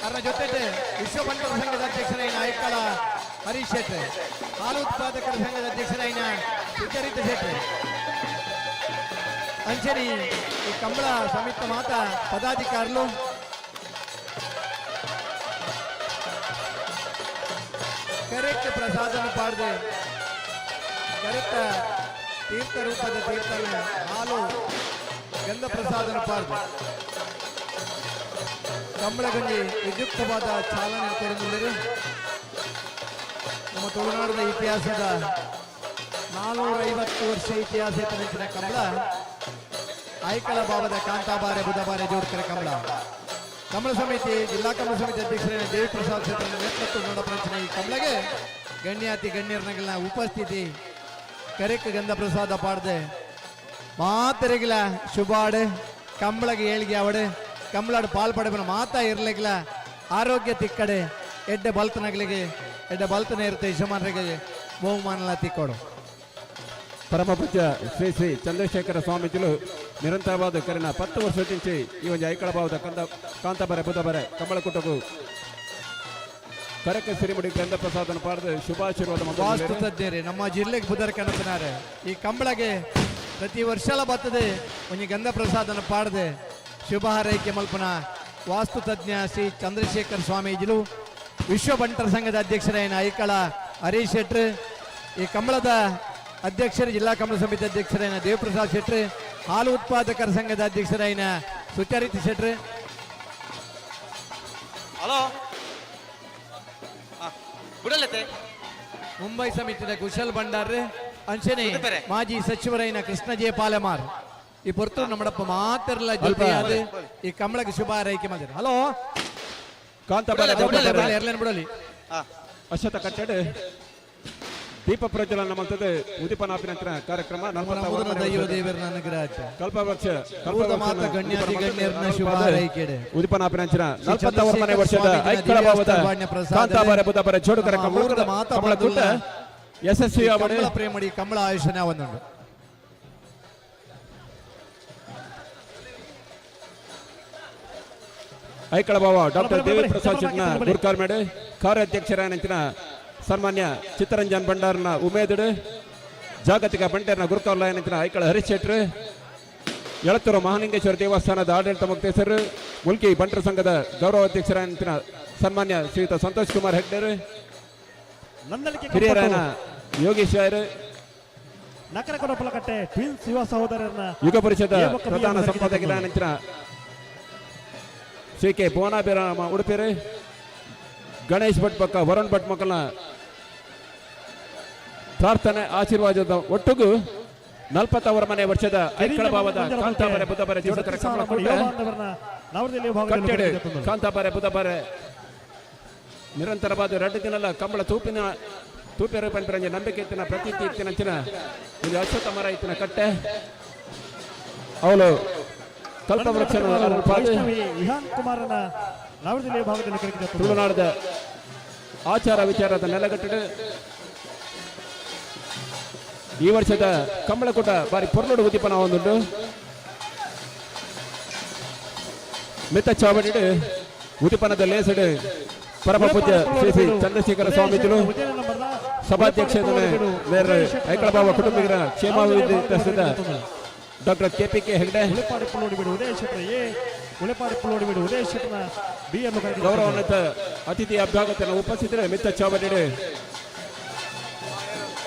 ಅದರ ಜೊತೆಗೆ ವಿಶ್ವ ಬಂಟರ ಸಂಘದ ಅಧ್ಯಕ್ಷರಾಯಿನ ಐಕಳ ಹರೀಶ್ ಶೆಟ್ಟಿ ಹಾಲು ಉತ್ಪಾದಕರ ಸಂಘದ ಅಧ್ಯಕ್ಷರಾಯಿನ ಸುಚರಿತ ಶೆಟ್ಟಿ ಅಂಚರಿ ಈ ಕಂಬಳ ಸಮಿತಿ ಮಾತ ಪದಾಧಿಕಾರುలు ಕರೆಕ್ಟ್ ಪ್ರಸಾದನ ಪಾಡದೆ ಕರೆಕ್ಟ್ ತೀರ್ಥ ರೂಪದ ತೀರ್ಥನ ಹಾಲು ಗಂಧ ಪ್ರಸಾದನ ಪಾಡದೆ ಕಂಬಳಗಂಜಿ ವಿದ್ಯುಕ್ತವಾದ ಚಾಲನೆ ಕೊಡುತ್ತಿದ್ದರೆ ನಮ್ಮ ತುಳುನಾಡಿನ ಇತಿಹಾಸದ 450 ವರ್ಷ ಇತಿಹಾಸ ಇತ್ತಿನ ಕಂಬಳ ಐಕಳ ಭಾವದ ಕಾಂತಾಬಾರೆ ಬುಧಬಾರೆ ಜೋಡಕರ ಕಂಬಳ ಸಮಿತಿ ಜಿಲ್ಲಾ ಕಂಬಳ ಸಮಿತಿ ಅಧ್ಯಕ್ಷರಾದ ದೇವಿ ಪ್ರಸಾದ್ ಶೆಟ್ಟರ ನೇತೃತ್ವ ನಡಪಂಚಿನ ಈ ಕಂಬಳಗೆ ಗಣ್ಯಾತಿ ಗಣ್ಯರನ್ನ ಉಪಸ್ಥಿತಿ ಕರೆಕ್ ಗಂಧ ಪ್ರಸಾದ ಪಾಡದೆ ಮಾತರಿಗಿಲ್ಲ ಶುಭಾಡು ಕಂಬಳಗೆ ಏಳಿಗೆ ಅವಡು ಕಂಬಳಾಡು ಪಾಲ್ಪಡಬನ ಮಾತಾ ಇರ್ಲಿಕ್ಕಿಲ್ಲ ಆರೋಗ್ಯ ತಿಕ್ಕಡೆ ಎಡ್ಡೆ ಬಲ್ತನಗಳಿಗೆ ಎಡ್ಡೆ ಬಲ್ತನ ಇರುತ್ತೆ ಯಜಮಾನರಿಗೆ ಬಹುಮಾನ ತಿಕ್ಕೊಡು ಪರಮ ಪೂಜ್ಯ ಶ್ರೀ ಚಂದ್ರಶೇಖರ ಸ್ವಾಮೀಜಿಗಳು ನಿರಂತರವಾದ ಕರೆನ 10 ವರ್ಷದಿಂಚಿ ಈ ಒಂದು ಐಕಳ ಭಾವದ ಕಾಂತಾಬಾರೆ ಬುಧಬಾರೆ ಕಂಬಳಕೂಟಕ್ಕೂ ಕರೆಕ ಸಿರಿಮುಡಿ ಗಂಧ ಪ್ರಸಾದನ ಪಾಡದೆ ಶುಭಾಶೀರ್ವಾದ ವಾಸ್ತು ತಜ್ಞರೇ ನಮ್ಮ ಜಿಲ್ಲೆಗೆ ಬುಧರ ಕನಸನಾರೆ ಈ ಕಂಬಳಗೆ ಪ್ರತಿ ವರ್ಷಲ ಬರ್ತದೆ ಒಂದು ಗಂಧ ಪ್ರಸಾದನ ಪಾಡದೆ ಶುಭ ಹಾರೈಕೆ ಮಲ್ಪನ ವಾಸ್ತು ತಜ್ಞ ಶ್ರೀ ಚಂದ್ರಶೇಖರ ಸ್ವಾಮೀಜಿಗಳು ವಿಶ್ವ ಬಂಟರ ಸಂಘದ ಅಧ್ಯಕ್ಷರಾಯಿನ ಐಕಳ ಹರೀಶ್ ಶೆಟ್ರು ಈ ಕಂಬಳದ ಅಧ್ಯಕ್ಷರು ಜಿಲ್ಲಾ ಕಂಬಳ ಸಮಿತಿ ಅಧ್ಯಕ್ಷರಾಯಿನ ದೇವಪ್ರಸಾದ್ ಶೆಟ್ರು ಹಾಲು ಉತ್ಪಾದಕರ ಸಂಘದ ಅಧ್ಯಕ್ಷರಾಯಿನ ಸುಚರಿತ ಶೆಟ್ರು ಹಲೋ ಬಿಡಲತ್ತೆ ಮುಂಬೈ ಸಮಿತಿಯ ಕುಶಲ್ ಭಂಡಾರ್ ಅಂಚನೆ ಮಾಜಿ ಸಚಿವರಾಯಿನ ಕೃಷ್ಣ ಜೆ ಪಾಲೆಮಾರ್ ಈ ಪೊರ್ತೂರು ನಮ್ಮಡಪ್ಪ ಮಾತಿರಲ್ಲ ಜೊತೆಯಾದ ಈ ಕಂಬಳಕ್ಕೆ ಶುಭ ಹಾರೈಕೆ ಮಾಡಿದ್ರು ಹಲೋ ಕಾಂತಾಬಾರೆ ಎರ್ಲೇನ್ ಬಿಡಲಿ ಅಶತ ಕಟ್ಟಡ ದೀಪ ಪ್ರಜ್ವಲನ ಮಂತದ ಉದಿಪನಾಪಿನಂತರ ಕಾರ್ಯಕ್ರಮ ಕಲ್ಪವೃಕ್ಷ ಉದಿಪನಾಪಿನಂಚಿನ 40 ವರ್ಷದ ಐಕಳ ಭಾವದ ಕಾಂತಾಬಾರೆ ಬುಧಬಾರೆ ಜೋಡಕರ ಕಂಬಳಕೂಟ ಯಶಸ್ವಿ ಪ್ರೇಮಡಿ ಕಂಬಳ ಆಯುಷನ ಒಂದುಂಡು ಐಕಳ ಭಾವ ಡಾಕ್ಟರ್ ದೇವಿ ಪ್ರಸಾದ್ ಶೆಟ್ನ ಗುರುಕಾರ ಮೇಡು ಕಾರ್ಯಾಧ್ಯಕ್ಷರಾಯಂಚಿನ ಸನ್ಮಾನ್ಯ ಚಿತ್ತರಂಜನ್ ಭಂಡಾರನ ಉಮೇದುಡು ಜಾಗತಿಕ ಬಂಟೇರ್ನ ಗುರುಕಾರ್ಲಾಯಂಚಿನ ಐಕಳ ಹರೀಶ್ ಶೆಟ್ರು ಎಳತ್ತೂರು ಮಹಾಲಿಂಗೇಶ್ವರ ದೇವಸ್ಥಾನದ ಆಡಳಿತ ಮುಕ್ತೇಶ್ವರರು ಮುಲ್ಕಿ ಬಂಟರ ಸಂಘದ ಗೌರವಾಧ್ಯಕ್ಷರಾಯಂಚಿನ ಸನ್ಮಾನ್ಯ ಶ್ರೀಯುತ ಸಂತೋಷ್ ಕುಮಾರ್ ಹೆಗ್ಡೇರು ಹಿರಿಯರಾಯನ ಯೋಗೇಶ್ ರಾಯರು ನಕರಕೊಡಪಲಕಟ್ಟೆ ಟ್ವಿನ್ಸ್ ಯುವ ಸಹೋದರರನ್ನ ಯುಗ ಪರಿಷದ ಪ್ರಧಾನ ಸಂಪಾದಕರಾಯಂಚಿನ ಶ್ರೀ ಕೆ ಭುವನಾಭಿರಾಮ ಉಡುಪಿರು ಗಣೇಶ್ ಭಟ್ ಪಕ್ಕ ವರುಣ್ ಭಟ್ ಮಕ್ಕಳ ಪ್ರಾರ್ಥನೆ ಆಶೀರ್ವಾದದ ಒಟ್ಟಿಗೂ 40 ಮನೆ ವರ್ಷದ ಐಕ್ಕಳ ಭಾವದ ಕಾಂತಾಬಾರೆ ಬುಧಬಾರೆ ಜೋಡಕರ ಕಂಬಳ ಕೂಟ ಕಟ್ಟೆಡೆ ಕಾಂತಾಬಾರೆ ಬುಧಬಾರೆ ನಿರಂತರವಾದ 2 ದಿನಗಳ ಕಂಬಳ ತೂಪಿನ ಪಂಪರಂಜ ನಂಬಿಕೆ ಇತ್ತಿನ ಪ್ರತೀತಿ ಇತ್ತಿನಂಚಿನ ಇದು ಅಶ್ವತ್ಥ ಮರ ಇತ್ತಿನ ಕಟ್ಟೆ ಅವಳು ಕಲ್ಪವೃಕ್ಷ ತುಳುನಾಡದ ಆಚಾರ ವಿಚಾರದ ನೆಲೆಗಟ್ಟಿಡು ಈ ವರ್ಷದ ಕಂಬಳಕೂಟ ಬಾರಿ ಪೊರ್ಲೋಡು ಉದ್ದೀಪನ ಒಂದುಂಟು ಮಿತ್ತ ಚಾವಡಿಡು ಉದ್ದೀಪನದ ಲೇಸಡು ಪರಮ ಪೂಜ್ಯ ಶ್ರೀ ಚಂದ್ರಶೇಖರ ಸ್ವಾಮೀಜಿಗಳು ಸಭಾಧ್ಯಕ್ಷ ಮೇರೆ ಐಕ್ಕಳ ಭಾವ ಕುಟುಂಬಿಗರ ಕ್ಷೇಮಾಭಿವೃದ್ಧಿ ಡಾಕ್ಟರ್ KPK ಹೆಗ್ಡೆ ಗೌರವಾನ್ವಿತ ಅತಿಥಿ ಅಭ್ಯಾಗತನ ಉಪಸ್ಥಿತರು ಮಿತ್ತ ಚಾವಡಿಡು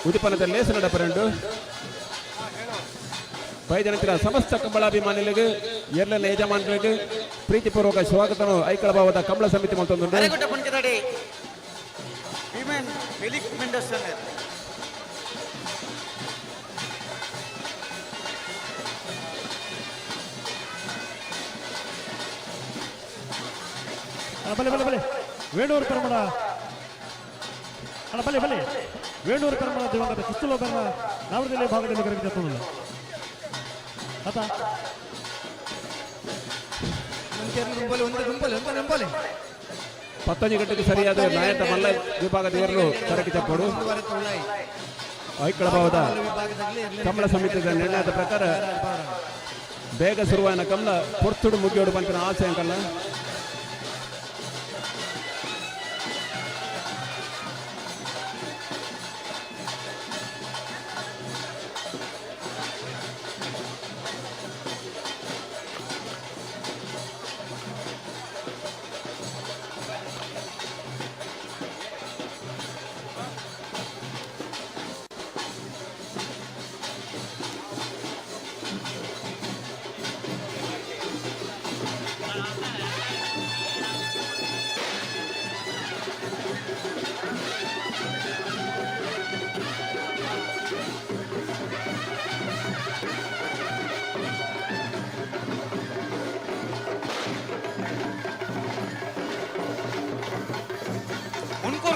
ಉದ್ದೀಪನದ ಲೇಸ ನಡಪರಂಡು ಬೈದನಂತರ ಸಮಸ್ತ ಕಂಬಳಾಭಿಮಾನಿಗಳಿಗೆ ಎಲ್ಲೆಲ್ಲ ಯಜಮಾನರಿಗೆ ಪ್ರೀತಿಪೂರ್ವಕ ಸ್ವಾಗತನು ಐಕ್ಕಳ ಭಾವದ ಕಂಬಳ ಸಮಿತಿ ಮತ್ತೊಂದು ಬಲೆ ವೇಣೂರು ಕರ್ಮಡ ಬಲೆ ವೇಣೂರು ಕರ್ಮಡ ದಿವಂಗತ ಕಿಸ್ತುಲೋಬರ ನವದೆಹಲಿ ಭಾಗದಲ್ಲಿ ಕರೆದಿದ್ದ ಆತ 10 ಗಂಟೆಗೆ ಸರಿಯಾದ ನಾಯಕ ಮಲ್ಲ ವಿಭಾಗದ ಏರಲು ಕರಗಿ ತಪ್ಪಡು ಐಕ್ಕಳ ಭಾವದ ಕಂಬಳ ಸಮಿತಿಯ ನಿರ್ಣಯದ ಪ್ರಕಾರ ಬೇಗ ಶುರುವಾಯಿನ ಕಂಬಳ ಪೊರ್ತುಡು ಮುಗಿಯೋಡು ಬಂತಿನ ಆಸೆ ಅಂಕಲ್ಲ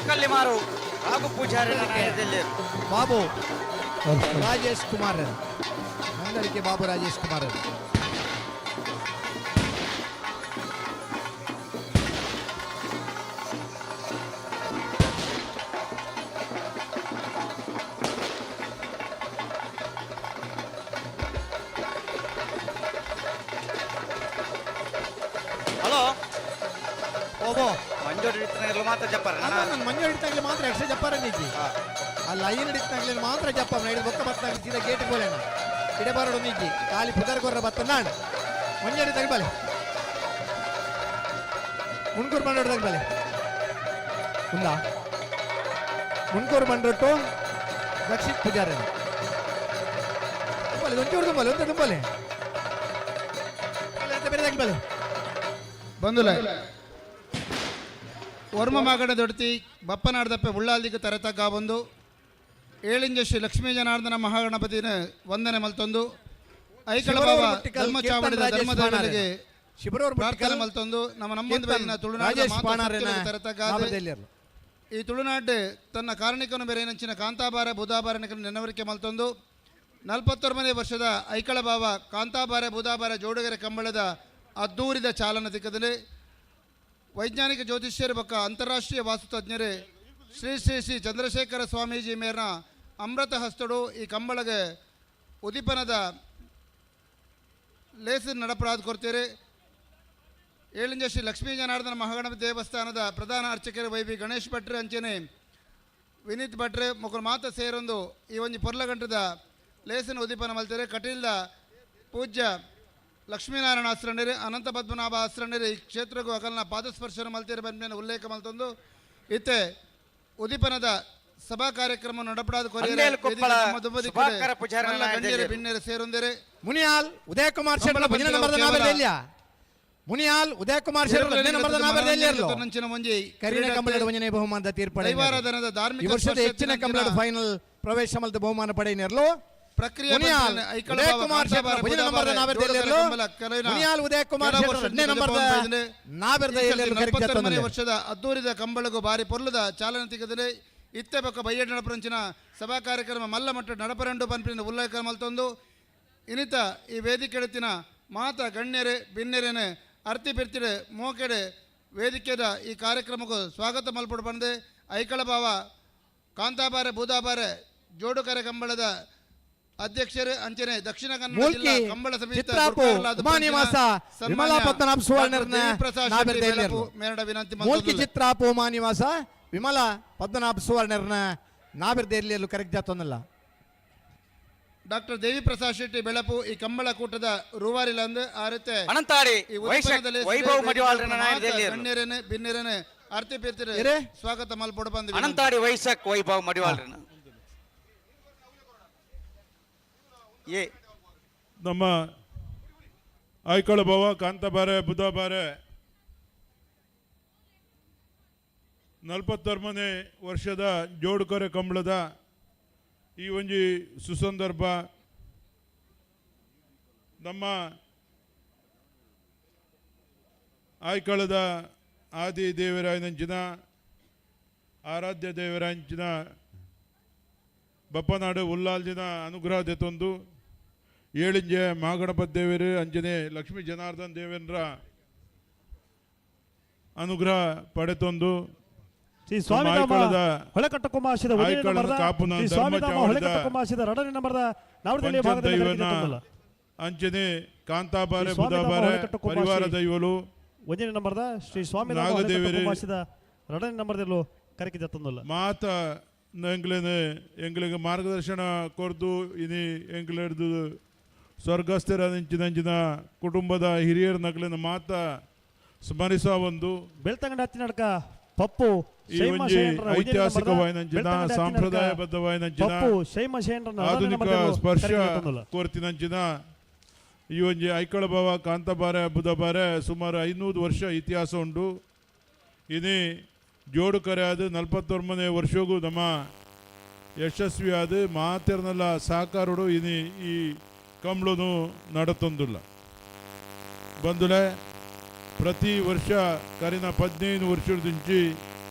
ಕಲ್ಲಿಮಾರು ರಾಘು ಪೂಜಾರಿ ಬಾಬು ರಾಜೇಶ್ ಕುಮಾರ್ ಮಂಗಲಿಕೆ ಬಾಬು ರಾಜೇಶ್ ಕುಮಾರ್ ಹಲೋ ಓಬೋ ಮಂಜೂರು ಹಿಡಿತಾಗಲಿ ಮಾತ್ರ ಜಪ್ಪಾರ ಮಂಜು ಹಿಡಿತಾಗಲಿ ಮಾತ್ರ ಎಕ್ಸ್ಟ್ರಾ ಜಪ್ಪಾರ ನಿಜಿ ಆ ಲೈನ್ ಹಿಡಿತಾಗಲಿ ಮಾತ್ರ ಜಪ್ಪ ಹಿಡಿದು ಬೊಕ್ಕ ಬತ್ತಾಗಲಿ ಸೀದಾ ಗೇಟ್ ಗೋಲೆನ ಇಡಬಾರಡು ನಿಜಿ ಖಾಲಿ ಪುದರ್ ಕೊರ್ರ ಬತ್ತ ನಾಡು ಮಂಜು ಹಿಡಿತಾಗಲಿ ಬಲೆ ಮುನ್ಕೂರು ಬಂಡೋಡ್ದಾಗ ಬಲೆ ఉందా ಮುನ್ಕೂರು ಬಂಡೊಟ್ಟು ರಕ್ಷಿತ್ ಪೂಜಾರಿ ಬಲೆ ಒಂಚೂರು ತುಂಬಲೆ ಒಂದೇ ತುಂಬಲೆ ಬೇರೆದಾಗಿ ಬಲೆ ಬಂಧುಲೆ ವರ್ಮ ಮಾಗಡ ದೊಡ್ತಿ ಬಪ್ಪನಾಡ್ದಪ್ಪೆ ಉಳ್ಳಾಲ್ದಿಗೆ ತರತಕ್ಕ ಬಂದು ಏಳಿಂಜ ಶ್ರೀ ಲಕ್ಷ್ಮೀ ಜನಾರ್ದನ ಮಹಾಗಣಪತಿನ ವಂದನೆ ಮಲ್ತೊಂದು ಐಕ್ಕಳ ಭಾವ ಧರ್ಮ ಚಾವಡಿದ ಧರ್ಮದೇವರಿಗೆ ಪ್ರಾರ್ಥನೆ ಮಲ್ತೊಂದು ನಮ್ಮ ತರತಕ್ಕ ಈ ತುಳುನಾಡು ತನ್ನ ಕಾರಣಿಕನು ಬೇರೆ ನಂಚಿನ ಕಾಂತಾಬಾರ ಬುಧಾಬಾರ ನೆನವರಿಕೆ ಮಲ್ತೊಂದು 41ನೇ ವರ್ಷದ ಐಕ್ಕಳ ಭಾವ ಕಾಂತಾಬಾರ ಬುಧಾಬಾರ ಜೋಡುಗೆರೆ ಕಂಬಳದ ಅದ್ದೂರಿದ ಚಾಲನ ದಿಕ್ಕದಲ್ಲಿ ವೈಜ್ಞಾನಿಕ ಜ್ಯೋತಿಷ್ಯರ ಪಕ್ಕ ಅಂತಾರಾಷ್ಟ್ರೀಯ ವಾಸ್ತುತಜ್ಞರೇ ಶ್ರೀ ಶ್ರೀ ಶ್ರೀ ಚಂದ್ರಶೇಖರ ಸ್ವಾಮೀಜಿ ಮೇರ್ನ ಅಮೃತ ಹಸ್ತಡು ಈ ಕಂಬಳಗೆ ಉದ್ದೀಪನದ ಲೇಸು ನಡಪರಾದ ಕೊಡ್ತೀರಿ ಏಳಿಂಜ ಶ್ರೀ ಲಕ್ಷ್ಮೀ ಜನಾರ್ದನ ಮಹಾಗಣಪತಿ ದೇವಸ್ಥಾನದ ಪ್ರಧಾನ ಅರ್ಚಕರು ವೈವಿ ಗಣೇಶ್ ಭಟ್ರೆ ಅಂಚನೆ ವಿನೀತ್ ಭಟ್ರೆ ಮೊಕ್ಕಲು ಮಾತ ಸೇರೊಂದು ಈ ಒಂದು ಪೊರ್ಲಗಂಟದ ಲೇಸಿನ ಉದ್ದೀಪನ ಮಲ್ತಾರೆ ಕಟೀಲ್ದ ಪೂಜ್ಯ ಲಕ್ಷ್ಮೀನಾರಾಯಣ ಆಶ್ರಣ್ಯರೇ ಅನಂತ ಪದ್ಮನಾಭ ಆಶ್ರಣ್ಯರೇ ಈ ಕ್ಷೇತ್ರಕ್ಕೂ ಅಕಲ್ನ ಪಾದಸ್ಪರ್ಶನ ಮಲ್ತೀರಿ ಬಂದ ಮೇಲೆ ಉಲ್ಲೇಖ ಮಲ್ತೊಂದು ಇತ್ತೆ ಉದ್ದೀಪನದ ಸಭಾ ಕಾರ್ಯಕ್ರಮ ನಡಪಡಾದ ಭಿನ್ನರು ಸೇರೊಂದರೆ ಮುನಿಯಾಲ್ ಉದಯ ಕುಮಾರ್ ಶೆಟ್ಟಿ ಭಜನೆ ನಂಬರ್ದ ನಾವೆಲ್ಲ ಮುನಿಯಾಲ್ ಉದಯ ಕುಮಾರ್ ಶೆಟ್ಟಿ ಭಜನೆ ನಂಬರ್ದ ನಾವೆಲ್ಲ ನಂಚಿನ ಮುಂಜಿ ಕರೀನ ಕಂಬಳದ ಭಜನೆ ಬಹುಮಾನದ ತೀರ್ಪಡೆ ದೈವಾರಾಧನದ ಧಾರ್ಮಿಕ ವರ್ಷದ ಹೆಚ್ಚಿನ ಕಂಬಳದ ಫೈನಲ್ ಪ್ರವೇಶ ಮಲ್ತ ಬಹುಮಾನ ಪಡೆಯಿನರ್ಲು ಪ್ರಕ್ರಿಯೆ ಮುನಿಯಾಲ್ ಬಂದಿನ ಐಕಳ ಉದಯ ಬಾವ ಕುಮಾರ್ ಕಾಂತಾಬಾರ ಶೆಟ್ಟಿ ಭುಜನ ಬುಧವಾರ ನಂಬರ್ದ ನಾವೆರ್ದೆಲ್ಲೆರ್ಲು ಜೋಡುಕರೆ ಕಂಬಳ ಮುನಿಯಾಲ್ ಉದಯ ಕುಮಾರ್ ಕೆಲ ಶೆಟ್ಟಿ ವರ್ಷ ಎರಡನೇ ನಂಬರ್ದ ನಾವೆರ್ದ ಎಲ್ಲೆಲ್ಲು ಕರೆಕ್ಟ್ 42ನೇ ವರ್ಷದ ಅದ್ದೂರಿದ ಕಂಬಳಗೂ ಬಾರಿ ಪೊರ್ಲದ ಚಾಲನೆ ತೆಗೆದರೆ ಇತ್ತೆ ಪಕ್ಕ ಬಯ್ಯಡ್ ನಡಪರಂಚಿನ ಸಭಾ ಕಾರ್ಯಕ್ರಮ ಮಲ್ಲ ಮಟ್ಟ ನಡಪರಂಡು ಪನ್ಪಿನ ಉಲ್ಲೇಖ ಮಲ್ತೊಂದು ಇನಿತ ಈ ವೇದಿಕೆ ಎಡುತ್ತಿನ ಮಾತ ಗಣ್ಯರೆ ಭಿನ್ನರೇನೆ ಅರ್ತಿ ಬಿರ್ತಿಡೆ ಮೋಕೆಡೆ ವೇದಿಕೆದ ಈ ಕಾರ್ಯಕ್ರಮಕ್ಕೂ ಸ್ವಾಗತ ಮಲ್ಪಡು ಬಂದೆ ಐಕಳ ಭಾವ ಕಾಂತಾಬಾರೆ ಬೂದಾಬಾರೆ ಜೋಡುಕರೆ ಕಂಬಳದ ಅಧ್ಯಕ್ಷರು ಅಂಚನೆ ದಕ್ಷಿಣ ಕನ್ನಡ ಜಿಲ್ಲಾ ಕಂಬಳ ಸಮಿತಿ ಮೇರಡ ವಿನಂತಿ ಮೂಲ್ಕಿ ಚಿತ್ರಾಪು ಮಾನಿವಾಸ ವಿಮಲಾ ಪದ್ಮನಾಭ ಸುವರ್ಣರ್ನ ನಾವೆರ್ದೆಲ್ಲೆಲ್ಲು ಕರೆಕ್ಟ್ ಜಾತೊಂದಲ್ಲ ಡಾಕ್ಟರ್ ದೇವಿ ಪ್ರಸಾದ್ ಶೆಟ್ಟಿ ಬೆಳಪು ಈ ಕಂಬಳ ಕೂಟದ ರೂವಾರಿಲಂದು ಆರತೆ ಅನಂತಾಡಿ ವೈಭವ್ ಮಡಿವಾಳರನ್ನ ಗಣ್ಯರೇನೆ ಭಿನ್ನರೇನೆ ಆರ್ತಿ ಪೇರ್ತಿರೆ ಸ್ವಾಗತ ಮಲ್ಪಡು ಬಂದು ಅನಂತಾಡಿ ವೈಸಕ್ ವೈಭವ್ ಮಡಿವಾಳರನ್ನ ನಮ್ಮ ಐಕಳ ಭಾವ ಕಾಂತಾಬಾರೆ ಬುಧವಾರ 42ನೇ ವರ್ಷದ ಜೋಡುಕರೆ ಕಂಬಳದ ಈ ಒಂಜಿ ಸುಸಂದರ್ಭ ನಮ್ಮ ಆಯ್ಕಳದ ಆದಿ ದೇವರಾಯನಂಚಿನ ಆರಾಧ್ಯ ದೇವರಾಯಂಚಿನ ಬಪ್ಪನಾಡು ಉಲ್ಲಾಲ್ಜಿನ ಅನುಗ್ರಹ ದೆತೊಂದು ಏಳಿಂಜೆ ಮಹಾಗಣಪತಿ ದೇವರು ಅಂಜನೆ ಲಕ್ಷ್ಮೀ ಜನಾರ್ದನ್ ದೇವೇಂದ್ರ ಅನುಗ್ರಹ ಪಡೆತೊಂದು ಅಂಚನೆ ಕಾಂತಾಬಾರೆ ಬುಧವಾರ ಪರಿವಾರ ದೈವಲು ಶ್ರೀ ಸ್ವಾಮಿ ಮಾತ ಎಂಗ್ಲಿಗೆ ಮಾರ್ಗದರ್ಶನ ಕೊರ್ದು ಇನಿ ಎಂಗ್ಲಿಡ್ದು ಸ್ವರ್ಗಸ್ಥರಂಚಿನ ಕುಟುಂಬದ ಹಿರಿಯರ ನಗಲಿನ ಮಾತ ಸ್ಮರಿಸ ಒಂದು ಬೆಳ್ತಂಗಡ ಹತ್ತಿನಡ್ಕ ಪಪ್ಪು ಈ ಒಂಜಿ ಐತಿಹಾಸಿಕವಾಯಿನಂಚಿನ ಸಾಂಪ್ರದಾಯಬದ್ಧವಾಯಿನಂಚಿನ ಆಧುನಿಕ ಸ್ಪರ್ಶ ಕೋರ್ತಿನಂಚಿನ ಈ ಒಂಜಿ ಐಕಳ ಭಾವ ಕಾಂತಾಬಾರೆ ಬುಧವಾರ ಸುಮಾರು 500 ವರ್ಷ ಇತಿಹಾಸ ಉಂಟು ಇನಿ ಜೋಡುಕರೆ ಆದ 49ನೇ ವರ್ಷಗೂ ನಮ್ಮ ಯಶಸ್ವಿ ಆದ ಮಾತೆರ್ನೆಲ್ಲ ಸಾಕಾರೋಡು ಇನಿ ಈ ಕಂಬಳನು ನಡತೊಂದಿಲ್ಲ ಬಂದುಲೆ ಪ್ರತಿ ವರ್ಷ ಕರಿನ 15 ವರ್ಷದಿಂಚಿ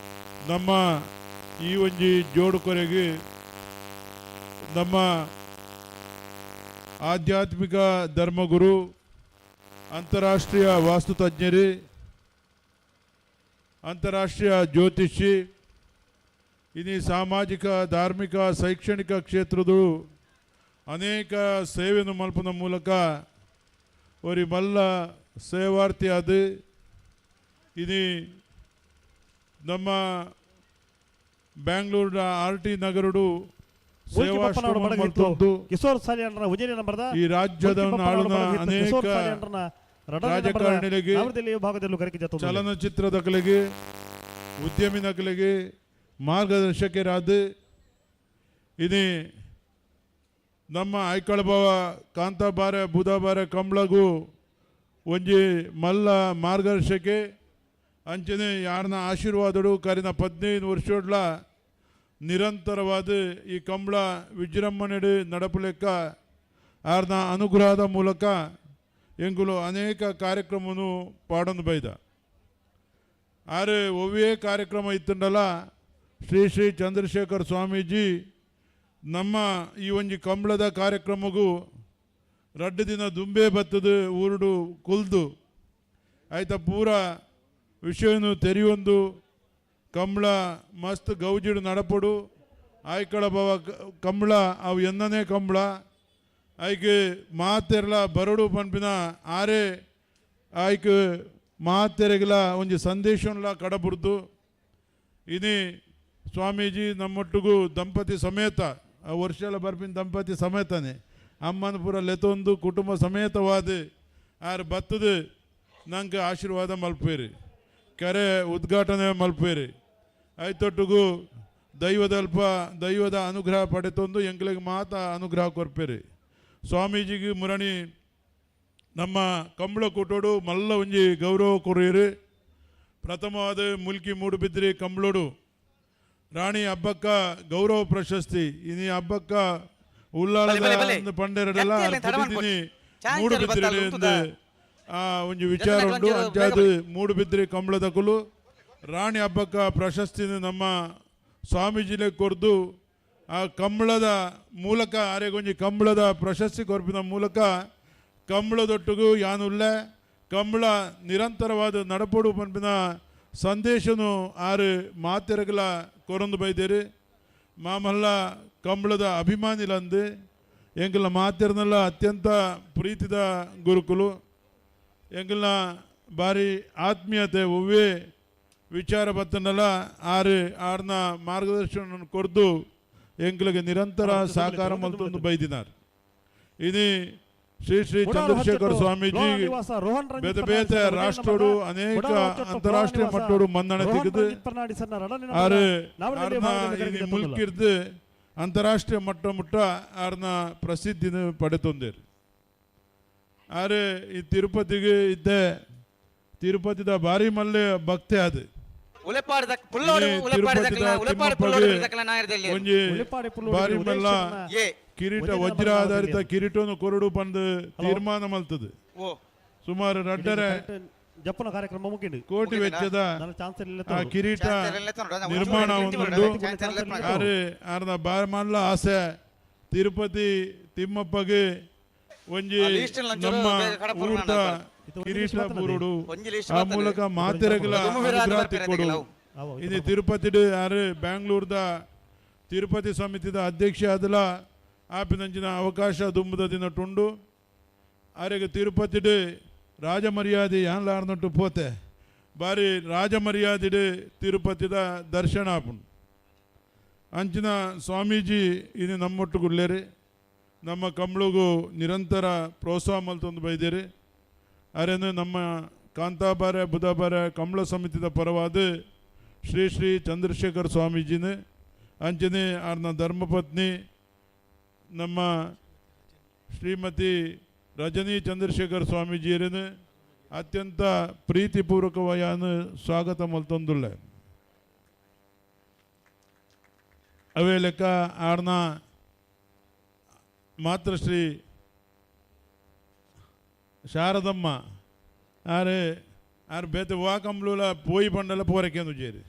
ನಮ್ಮ ಈ ಒಂಜಿ ಜೋಡುಕರೆಗೆ ನಮ್ಮ ಆಧ್ಯಾತ್ಮಿಕ ಧರ್ಮಗುರು ಅಂತಾರಾಷ್ಟ್ರೀಯ ವಾಸ್ತುತಜ್ಞರು ಅಂತಾರಾಷ್ಟ್ರೀಯ ಜ್ಯೋತಿಷಿ ಇನಿ ಸಾಮಾಜಿಕ ಧಾರ್ಮಿಕ ಶೈಕ್ಷಣಿಕ ಕ್ಷೇತ್ರದ ಅನೇಕ ಸೇವೆಯನ್ನು ಮಲ್ಪನ ಮೂಲಕ ಅವರಿ ಮಲ್ಲ ಸೇವಾರ್ಥಿ ಆದ ಇನಿ ನಮ್ಮ ಬ್ಯಾಂಗ್ಳೂರಿನ RT ನಗರಡು ಈ ರಾಜ್ಯದ ಅನೇಕ ರಾಜಕಾರಣಿಗಳಿಗೆ ಚಲನಚಿತ್ರದಗಳಿಗೆ ಉದ್ಯಮಿನಗಳಿಗೆ ಮಾರ್ಗದರ್ಶಕರಾದ ಇನಿ ನಮ್ಮ ಐಕಳ ಭಾವ ಕಾಂತಾಬಾರೆ ಬುಧವಾರ ಕಂಬಳಗೂ ಒಂಜಿ ಮಲ್ಲ ಮಾರ್ಗದರ್ಶಕೆ ಅಂಚನೆ ಯಾರನ್ನ ಆಶೀರ್ವಾದಡು ಕರಿನ 15 ವರ್ಷೋಡ್ಲ ನಿರಂತರವಾದ ಈ ಕಂಬಳ ವಿಜೃಂಭಣೆಡು ನಡಪಲೆಕ್ಕ ಯಾರನ್ನ ಅನುಗ್ರಹದ ಮೂಲಕ ಎಂಗುಲು ಅನೇಕ ಕಾರ್ಯಕ್ರಮವನ್ನು ಪಾಡೊಂದು ಬೈದ ಆರೆ ಒವ್ವೇ ಕಾರ್ಯಕ್ರಮ ಇತ್ತಂಡಲ್ಲ ಶ್ರೀ ಶ್ರೀ ಚಂದ್ರಶೇಖರ್ ಸ್ವಾಮೀಜಿ ನಮ್ಮ ಈ ಒಂಜಿ ಕಂಬಳದ ಕಾರ್ಯಕ್ರಮಗೂ ರಡ್ಡು ದಿನ ದುಂಬೆ ಬತ್ತದು ಊರುಡು ಕುಲ್ದು ಆಯ್ತ ಪೂರ ವಿಷಯನು ತೆರೆಯೊಂದು ಕಂಬಳ ಮಸ್ತ್ ಗೌಜಿಡು ನಡಪಡು ಆಯ್ಕಳ ಭಾವ ಕಂಬಳ ಅವು ಎನ್ನನೇ ಕಂಬಳ ಆಯ್ಕೆ ಮಾತೆರ್ಲ ಬರಡು ಪಂಪಿನ ಆರೆ ಆಯ್ಕೆ ಮಾತೆರೆಗಲ ಒಂಜಿ ಸಂದೇಶನ್ಲ ಕಡಬುರ್ದು ಇನಿ ಸ್ವಾಮೀಜಿ ನಮ್ಮೊಟ್ಟಿಗೂ ದಂಪತಿ ಸಮೇತ ಆ ವರ್ಷಲ ಬರ್ಪಿನ ದಂಪತಿ ಸಮೇತನೇ ಅಮ್ಮನ ಪೂರ ಲೆತೊಂದು ಕುಟುಂಬ ಸಮೇತವಾದ ಆರು ಬತ್ತದು ನಂಗೆ ಆಶೀರ್ವಾದ ಮಲ್ಪೇರಿ ಕೆರೆ ಉದ್ಘಾಟನೆ ಮಲ್ಪೇರಿ ಐತೊಟ್ಟಿಗೂ ದೈವದ ಅನುಗ್ರಹ ಪಡೆತೊಂದು ಎಂಗ್ಲಿಗೆ ಮಾತ ಅನುಗ್ರಹ ಕೊರ್ಪೇರಿ ಸ್ವಾಮೀಜಿಗೆ ಮುರಣಿ ನಮ್ಮ ಕಂಬಳ ಕೂಟೋಡು ಮಲ್ಲ ಒಂಜಿ ಗೌರವ ಕೊರಿಯರು ಪ್ರಥಮವಾದ ಮುಲ್ಕಿ ಮೂಡುಬಿದ್ರಿ ಕಂಬಳೋಡು ರಾಣಿ ಹಬ್ಬಕ್ಕ ಗೌರವ ಪ್ರಶಸ್ತಿ ಇನಿ ಹಬ್ಬಕ್ಕ ಉಳ್ಳಾಳದ ಪಂಡೆರಡೆಲ್ಲ ಪುಡಿದಿನಿ ಮೂಡು ಬಿದ್ದಿರಿ ಎಂದು ಒಂಜಿ ವಿಚಾರ ಉಂಟು. ಅಂಚಾದು ಮೂಡು ಬಿದ್ದಿರಿ ಕಂಬಳದ ಕುಲು ರಾಣಿ ಹಬ್ಬಕ್ಕ ಪ್ರಶಸ್ತಿನ ನಮ್ಮ ಸ್ವಾಮೀಜಿಲೆ ಕೊರ್ದು ಆ ಕಂಬಳದ ಮೂಲಕ ಆರೆಗೊಂಜಿ ಕಂಬಳದ ಪ್ರಶಸ್ತಿ ಕೊರ್ಪಿನ ಮೂಲಕ ಕಂಬಳದೊಟ್ಟಿಗೂ ಯಾನುಲ್ಲೆ ಕಂಬಳ ನಿರಂತರವಾದ ನಡಪಡು ಪಂಪಿನ ಸಂದೇಶನು ಆರು ಮಾತೆರಗಲ ಕೊರೊಂದು ಬೈದೇರಿ ಮಾಮಲ್ಲ ಕಂಬಳದ ಅಭಿಮಾನಿಲಂದು ಎಂಕಲ್ನ ಮಾತೆರನೆಲ್ಲ ಅತ್ಯಂತ ಪ್ರೀತಿದ ಗುರುಕುಲು ಎಂಕಲ್ನ ಭಾರಿ ಆತ್ಮೀಯತೆ ಒವ್ವೇ ವಿಚಾರ ಬತ್ತನಲ್ಲ ಆರ್ನ ಮಾರ್ಗದರ್ಶನ ಕೊರ್ದು ಎಂಕಲಿಗೆ ನಿರಂತರ ಸಹಕಾರ ಮಲ್ತೊಂದು ಬೈದಿನಾರು. ಇದು ಶ್ರೀ ಶ್ರೀ ಚಂದ್ರಶೇಖರ ಸ್ವಾಮೀಜಿ ಬೇತೆ ಬೇತೆ ರಾಷ್ಟ್ರೋಡು ಅನೇಕ ಅಂತಾರಾಷ್ಟ್ರೀಯ ಮಟ್ಟೋಡು ಮನ್ನಣೆ ತೆಗೆದು ಮುಲ್ಕಿರ್ದು ಅಂತಾರಾಷ್ಟ್ರೀಯ ಮಟ್ಟ ಆರ್ನ ಪ್ರಸಿದ್ಧಿನ ಪಡೆತೊಂದೇರು. ಆರೆ ಈ ತಿರುಪತಿಗೆ ಇದ್ದೆ ತಿರುಪತಿದ ಭಾರಿ ಮಲ್ಲೆ ಭಕ್ತಿ ಅದು ಭಾರಿ ಮಲ್ಲ ಕಿರೀಟ ವಜ್ರ ಆಧಾರಿತ ಕಿರೀಟವನ್ನು ಕೊರಡು ಬಂದು ತೀರ್ಮಾನ ಮಲ್ತದೆ. ಸುಮಾರು 2.5 ಕಾರ್ಯಕ್ರಮ ಕೋಟಿ ವೆಚ್ಚದ ಆ ಕಿರೀಟ ನಿರ್ಮಾಣ ಉಂಟು. ಆರ್ನ ಬಾರಿ ಮಲ್ಲ ಆಸೆ ತಿರುಪತಿ ತಿಮ್ಮಪ್ಪಗೆ ಒಂಜಿ ನಮ್ಮ ಊಟ ಕಿರೀಟ ಬೂರುಡು ಆ ಮೂಲಕ ಮಾತೆರೆಗಳ ಅನುಗ್ರಹ ತಿಕ್ಕೊಡು. ಇದು ತಿರುಪತಿ ಬ್ಯಾಂಗ್ಳೂರ್ದ ತಿರುಪತಿ ಸಮಿತಿದ ಅಧ್ಯಕ್ಷ ಆದಲ ಆಪಿನಂಚಿನ ಅವಕಾಶ ದುಂಬದ ದಿನ ಟುಂಡು ಆರೆಗೆ ತಿರುಪತಿ ರಾಜಮರ್ಯಾದೆ ಯಾನ್ಲಾರ್ನಟ್ಟು ಪೋತೆ ಬಾರಿ ರಾಜಮರ್ಯಾದೆ ತಿರುಪತಿದ ದರ್ಶನ ಆಪುಂಡು. ಅಂಚಿನ ಸ್ವಾಮೀಜಿ ಇದು ನಮ್ಮೊಟ್ಟುಗುಳ್ಳೇರಿ ನಮ್ಮ ಕಂಬಳಿಗೂ ನಿರಂತರ ಪ್ರೋತ್ಸಾಹ ಮಲ್ತೊಂದು ಬೈದೇರಿ. ಅರೇನು ನಮ್ಮ ಕಾಂತಾಬಾರೆ ಬುಧಬಾರೆ ಕಂಬಳ ಸಮಿತಿದ ಪರವಾದ ಶ್ರೀ ಶ್ರೀ ಚಂದ್ರಶೇಖರ ಸ್ವಾಮೀಜಿನ ಅಂಚನೆ ಆರ್ನ ಧರ್ಮಪತ್ನಿ ನಮ್ಮ ಶ್ರೀಮತಿ ರಜನಿ ಚಂದ್ರಶೇಖರ ಸ್ವಾಮೀಜಿಯರನ್ನು ಅತ್ಯಂತ ಪ್ರೀತಿಪೂರ್ವಕವಾದ ಸ್ವಾಗತ ಮಲ್ತೊಂದುಳ್ಳ. ಅವೇ ಲೆಕ್ಕ ಆರ್ನ ಮಾತೃಶ್ರೀ ಶಾರದಮ್ಮ ಆರು ಬೇತೆ ವಾ ಕಂಬಳೂಲ ಪೋಯಿ ಪಂಡಲ ಪೋರಕೆಂದು ಜೇರಿ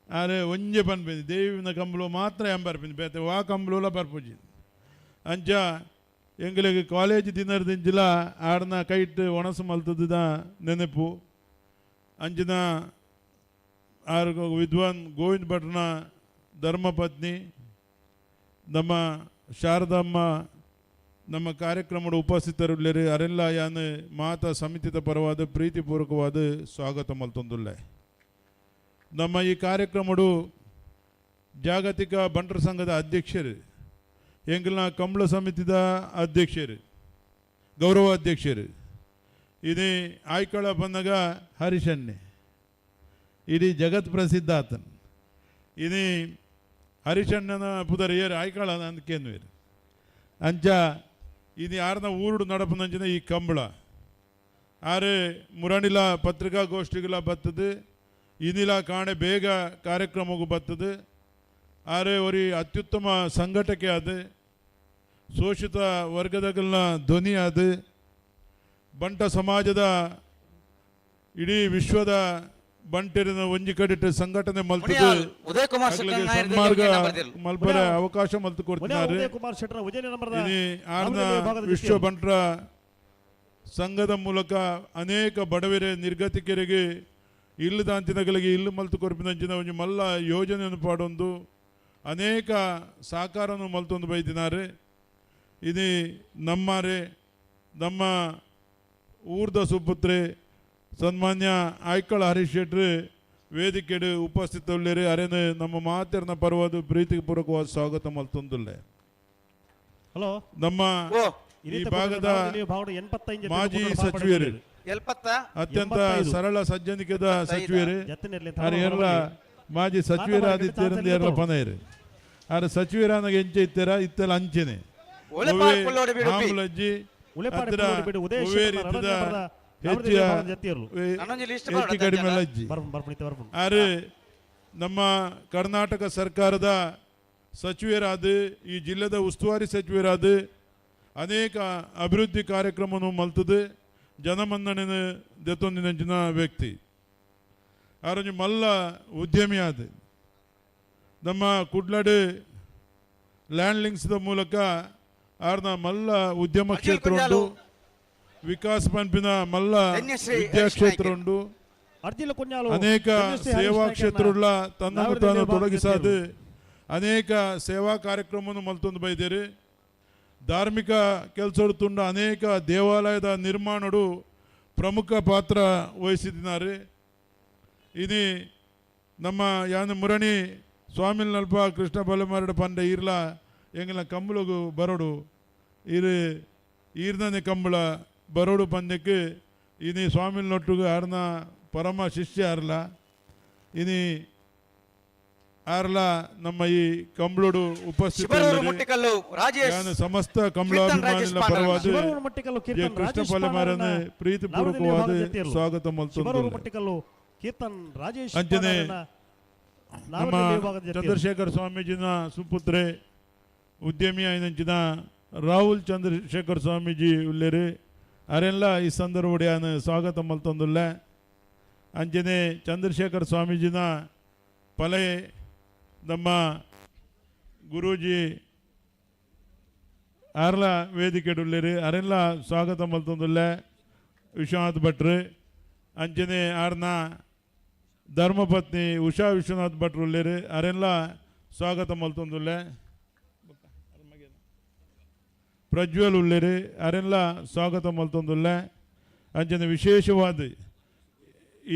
ಆರೆ ಒಂಜೆ ಪನ್ಪಿಂది ದೇವಿನ ಕಂಬಳು ಮಾತ್ರ ಎಂಬರ್ಪಿಂది ಬೇತೆ ವಾ ಕಂಬಳೂಲ ಬರ್ಪುಜಿ ಅಂಚ ಎಂಗಳಿಗೆ ಕಾಲೇಜ್ ದಿನರ್ದಿಂಚಿಲ ಆಡ್ನ ಕೈಟ್ ಒಣಸು ಮಲ್ತದ ನೆನಪು ಅಂಚಿನ ಆರು ವಿದ್ವಾನ್ ಗೋವಿಂದ ಭಟ್ನ ಧರ್ಮಪತ್ನಿ ನಮ್ಮ ಶಾರದಮ್ಮ ನಮ್ಮ ಕಾರ್ಯಕ್ರಮದ ಉಪಸ್ಥಿತರುಳ್ಳೇರಿ ಅರೆಲ್ಲ ಯಾನು ಮಾತಾ ಸಮಿತಿದ ಪರವಾದ ಪ್ರೀತಿಪೂರ್ವಕವಾದ ಸ್ವಾಗತ ಮಲ್ತೊಂದುಳ್ಳೆ. ನಮ್ಮ ಈ ಕಾರ್ಯಕ್ರಮಡು ಜಾಗತಿಕ ಬಂಟರ ಸಂಘದ ಅಧ್ಯಕ್ಷರು ಎಂಕಲ್ನ ಕಂಬಳ ಸಮಿತಿದ ಅಧ್ಯಕ್ಷರು ಗೌರವ ಅಧ್ಯಕ್ಷರು ಇದೇ ಆಯ್ಕಳ ಬಂದಾಗ ಹರಿಶಣ್ಣೆ ಇಡೀ ಜಗತ್ ಪ್ರಸಿದ್ಧ ಆತನ ಇದೇ ಹರಿಶಣ್ಣನ ಪುದರ್ ಏರು ಆಯ್ಕಳ ಅಂದ್ಕೇನು ಅಂಚ ಇದು ಯಾರನ್ನ ಊರುಡು ನಡಪನಂಚಿನ ಈ ಕಂಬಳ ಆರೆ ಮುರಣಿಲ ಪತ್ರಿಕಾಗೋಷ್ಠಿಗಳ ಬರ್ತದೆ ಇನ್ನಿಲ ಕಾಣೆ ಬೇಗ ಕಾರ್ಯಕ್ರಮಗೂ ಬರ್ತದೆ ಆರೆ ಒರಿ ಅತ್ಯುತ್ತಮ ಸಂಘಟಕೆ ಅದು ಶೋಷಿತ ವರ್ಗದಗಳನ್ನ ಧ್ವನಿ ಅದು ಬಂಟ ಸಮಾಜದ ಇಡೀ ವಿಶ್ವದ ಬಂಟೆರಿನ ಒಂಜಿ ಕಡಿಟ್ಟು ಸಂಘಟನೆ ಮಲ್ತದೆ ಸನ್ಮಾರ್ಗ ಮಲ್ಪರೆ ಅವಕಾಶ ಮಲ್ತು ಕೊಡ್ತಿದ್ದಾರೆ. ವಿಶ್ವ ಬಂಟರ ಸಂಘದ ಮೂಲಕ ಅನೇಕ ಬಡವರೆ ನಿರ್ಗತಿಕರಿಗೆ ಇಲ್ಲದ ಅಂಚಿನಗಳಿಗೆ ಇಲ್ಲು ಮಲ್ತು ಕೊರ್ಪಿನಂಚಿನ ಒಂಜಿ ಮಲ್ಲ ಯೋಜನೆಯನ್ನು ಪಾಡೊಂದು ಅನೇಕ ಸಹಕಾರವನ್ನು ಮಲ್ತೊಂದು ಬೈದಿನಾರೆ. ಇದು ನಮ್ಮರೆ ನಮ್ಮ ಊರ್ದ ಸುಪುತ್ರೆ ಸನ್ಮಾನ್ಯ ಆಯ್ಕಳ ಹರೀಶ್ ಶೆಟ್ರು ವೇದಿಕೆಡು ಉಪಸ್ಥಿತುಳ್ಳೇರಿ ಅರೇನು ನಮ್ಮ ಮಾತೆರ್ನ ಪರವಾದ ಪ್ರೀತಿಪೂರ್ವಕವಾದ ಸ್ವಾಗತ ಮಲ್ತೊಂದುಲ್ಲೆ. ಹಲೋ ನಮ್ಮ ಈ ಭಾಗದ ಮಾಜಿ ಸಚಿವರು ಅತ್ಯಂತ ಸರಳ ಸಜ್ಜನಿಕದ ಸಚಿವರು ಎಲ್ಲ ಮಾಜಿ ಸಚಿವರಾದಿತ್ಯರಿಂದ ಎಲ್ಲ ಪನೇರು ಆರು ಸಚಿವರಾನಾಗ ಎಂಚೆ ಇತ್ತರ ಇತ್ತೆಲ್ಲ ಅಂಚೆನೆ ಹಾಮಲಜ್ಜಿ ಹೆಚ್ಚು ಕಡಿಮೆ ಅಜ್ಜಿ ಆರು ನಮ್ಮ ಕರ್ನಾಟಕ ಸರ್ಕಾರದ ಸಚಿವರಾದ ಈ ಜಿಲ್ಲೆದ ಉಸ್ತುವಾರಿ ಸಚಿವರಾದ ಅನೇಕ ಅಭಿವೃದ್ಧಿ ಕಾರ್ಯಕ್ರಮವನ್ನು ಮಲ್ತದೆ ಜನಮನ್ನಣೆನ ದೆತ್ತೊಂದಿನ ವ್ಯಕ್ತಿ ಆರೊಂದು ಮಲ್ಲ ಉದ್ಯಮಿ ಆದ ನಮ್ಮ ಕುಡ್ಲಾಡ್ ಲ್ಯಾಂಡ್ ಲಿಂಕ್ಸ್ದ ಮೂಲಕ ಆರ್ನ ಮಲ್ಲ ಉದ್ಯಮ ಕ್ಷೇತ್ರ ಉಂಟು, ವಿಕಾಸ್ ಪಂಪಿನ ಮಲ್ಲ ವಿದ್ಯಾಕ್ಷೇತ್ರ ಉಂಟು, ಅನೇಕ ಸೇವಾ ಕ್ಷೇತ್ರಗಳ ತನ್ನನ್ನು ತಾನು ತೊಡಗಿಸಾದು ಅನೇಕ ಸೇವಾ ಕಾರ್ಯಕ್ರಮವನ್ನು ಮಲ್ತೊಂದು ಬೈದೇರಿ. ಧಾರ್ಮಿಕ ಕೆಲಸ ತುಂಡ ಅನೇಕ ದೇವಾಲಯದ ನಿರ್ಮಾಣಡು ಪ್ರಮುಖ ಪಾತ್ರ ವಹಿಸಿದ್ದಾರೆ. ಇನಿ ನಮ್ಮ ಯಾನ ಮುರಣಿ ಸ್ವಾಮಿಲ್ ನಲ್ಪ ಕೃಷ್ಣ ಬಲಮಾರಡ ಪಂಡ ಇರ್ಲ ಎಂಗ್ಲ ಕಂಬಳಗು ಬರೋಡು ಈರ್ನೇ ಕಂಬಳ ಬರೋಡು ಪಂದ್ಯಕ್ಕೆ ಇನಿ ಸ್ವಾಮಿಲ್ ನೊಟ್ಟುಗು ಆರ್ನ ಪರಮ ಶಿಷ್ಯ ಆರ್ಲ ಇನಿ ಆರ್ಲ ನಮ್ಮ ಈ ಕಂಬಳೋಡು ಉಪಸ್ಥಿತ ಸಮಸ್ತ ಕಂಬಳಾಭಿಮಾನಿಗಳ ಪರವಾದ ಕೃಷ್ಣ ಬಲಮಾರನ ಪ್ರೀತಿಪೂರ್ವಕವಾದ ಸ್ವಾಗತ ಮಲ್ತು ಅಂಚನೆ ನಮ್ಮ ಚಂದ್ರಶೇಖರ್ ಸ್ವಾಮೀಜಿನ ಸುಪುತ್ರೆ ಉದ್ಯಮಿ ಆಯ್ನಂಚಿನ ರಾಹುಲ್ ಚಂದ್ರಶೇಖರ್ ಸ್ವಾಮೀಜಿ ಉಲ್ಲೇರಿ ಅರೆಲ್ಲ ಈ ಸಂದರ್ಭಡಿಯಾನ ಸ್ವಾಗತ ಮಲ್ತೊಂದುಲ್ಲ. ಅಂಚನೆ ಚಂದ್ರಶೇಖರ್ ಸ್ವಾಮೀಜಿನ ಪಲೆ ನಮ್ಮ ಗುರೂಜಿ ಆರ್ಲ ವೇದಿಕೆ ಉಲ್ಲೇರಿ ಅರೆಲ್ಲ ಸ್ವಾಗತ ಮಲ್ತೊಂದುಲ್ಲ. ವಿಶ್ವನಾಥ್ ಭಟ್ರು ಅಂಚನೆ ಆರ್ನ ಧರ್ಮಪತ್ನಿ ಉಷಾ ವಿಶ್ವನಾಥ್ ಭಟ್ರು ಉಲ್ಲೇರಿ ಅರೆಲ್ಲ ಸ್ವಾಗತ ಮಲ್ತೊಂದುಲ್ಲ. ಪ್ರಜ್ವಲ್ ಉಲ್ಲೇರಿ ಅರೆಲ್ಲ ಸ್ವಾಗತ ಮಲ್ತೊಂದುಲ್ಲ. ಅಂಚನೆ ವಿಶೇಷವಾದ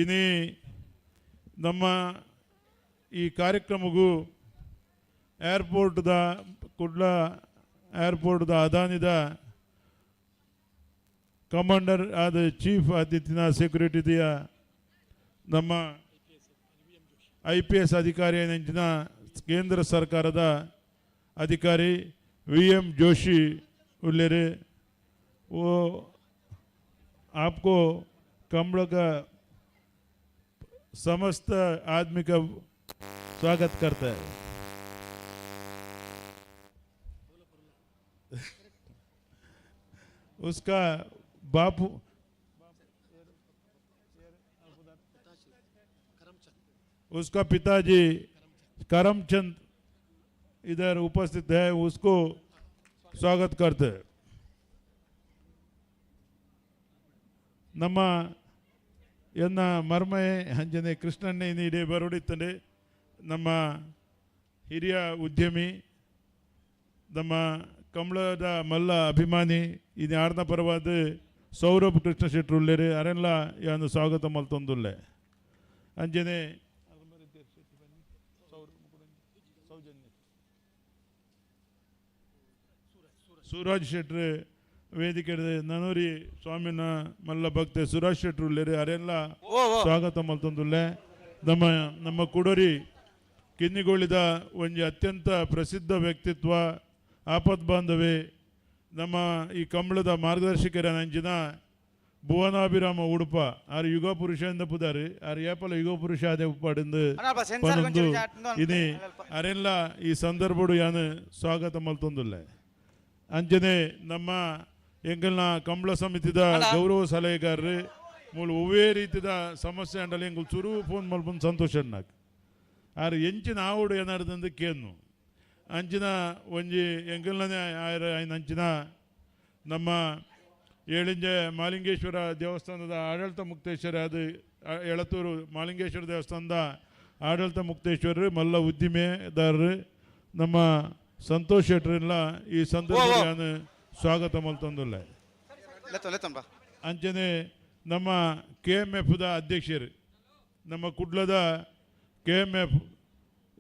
ಇನಿ ನಮ್ಮ ಈ ಕಾರ್ಯಕ್ರಮಗೂ ಏರ್ಪೋರ್ಟ್ದ ಕುಡ್ಲ ಏರ್ಪೋರ್ಟ್ದ ಅದಾನಿದ ಕಮಾಂಡರ್ ಆದ ಚೀಫ್ ಆದಿತ್ಯನ ಸೆಕ್ಯೂರಿಟಿಯ ನಮ್ಮ IPS ಅಧಿಕಾರಿ ನೆಂಚಿನ ಕೇಂದ್ರ ಸರ್ಕಾರದ ಅಧಿಕಾರಿ VM जोशी उल्लेरे वो आपको कंबल का समस्त आदमी का स्वागत करता है. उसका बापू उसका पिताजी करमचंद इधर उपस्थित है, उसको स्वागत करते हैं. ನಮ್ಮ ಎನ್ನ ಮರ್ಮಯೆ ಅಂಜನೆ ಕೃಷ್ಣನ್ನೇ ನೀಡಿ ಬರೋಡಿತ್ತಂಡೆ ನಮ್ಮ ಹಿರಿಯ ಉದ್ಯಮಿ ನಮ್ಮ ಕಂಬಳದ ಮಲ್ಲ ಅಭಿಮಾನಿ ಇದು ಆರ್ನ ಪರವಾದ ಸೌರಭ್ ಕೃಷ್ಣ ಶೆಟ್ರು ಉಳ್ಳೇರಿ ಅರೆಲ್ಲ ಯಾನು ಸ್ವಾಗತ ಮಲ್ತೊಂದುಲ್ಲೆ. ಅಂಜನೆ ಸೂರಾಜ್ ಶೆಟ್ರು ವೇದಿಕೆ ನನೂರಿ ಸ್ವಾಮಿನ ಮಲ್ಲ ಭಕ್ತೆ ಸುರಾಜ್ ಶೆಟ್ರು ಉಳ್ಳೇರಿ ಅರೆಲ್ಲ ಸ್ವಾಗತ ಮಲ್ತೊಂದುಲ್ಲೆ. ನಮ್ಮ ಕುಡೋರಿ ಕಿನ್ನಿಗೋಳಿದ ಒಂದು ಅತ್ಯಂತ ಪ್ರಸಿದ್ಧ ವ್ಯಕ್ತಿತ್ವ ಆಪತ್ ಬಾಂಧವೆ ನಮ್ಮ ಈ ಕಂಬಳದ ಮಾರ್ಗದರ್ಶಕರ ನಂಚಿನ ಭುವನಾಭಿರಾಮ ಉಡುಪ ಆರು ಯುಗ ಪುರುಷ ಎಂದ ಪುದಾರಿ ಆರು ಏಪಲ ಯುಗ ಪುರುಷ ಅದೇ ಉಪ್ಪಾಡಿಂದು ಪನ್ನೊಂದು ಇನಿ ಅರೆಲ್ಲ ಈ ಸಂದರ್ಭಡು ಯಾನು ಸ್ವಾಗತ ಮಲ್ತೊಂದುಲ್ಲೆ. ಅಂಚನೆ ನಮ್ಮ ಎಂಗಲ್ನ ಕಂಬಳ ಸಮಿತಿದ ಗೌರವ ಸಲಹೆಗಾರರು ಮೂಲ ಒವ್ವೇ ರೀತಿದ ಸಮಸ್ಯೆ ಅಂಡಲ್ಲಿ ಎಂಗಲ್ ಚುರು ಫೋನ್ ಮಲ್ಪಂದು ಸಂತೋಷ ನಾಕ್ ಆರು ಎಂಚಿನ ಆವುಡು ಏನಾರ್ದಂದು ಕೇನು ಅಂಚಿನ ಒಂಜಿ ಎಂಗಲ್ನೇ ಆಯ್ರ ಆಯ್ನ ಅಂಚಿನ ನಮ್ಮ ಏಳಿಂಜೆ ಮಾಲಿಂಗೇಶ್ವರ ದೇವಸ್ಥಾನದ ಆಡಳಿತ ಮುಕ್ತೇಶ್ವರ ಅದು ಎಳತೂರು ಮಾಲಿಂಗೇಶ್ವರ ದೇವಸ್ಥಾನದ ಆಡಳಿತ ಮುಕ್ತೇಶ್ವರರು ಮಲ್ಲ ಉದ್ದಿಮೆದಾರರು ನಮ್ಮ ಸಂತೋಷ್ ಶೆಟ್ರಲ್ಲ ಈ ಸಂದರ್ಭ ಸ್ವಾಗತ ಮಲ್ತೊಂದುಲ್ಲ. ಅಂಚನೆ ನಮ್ಮ KMF ದ ಅಧ್ಯಕ್ಷರು ನಮ್ಮ ಕುಡ್ಲದ KMF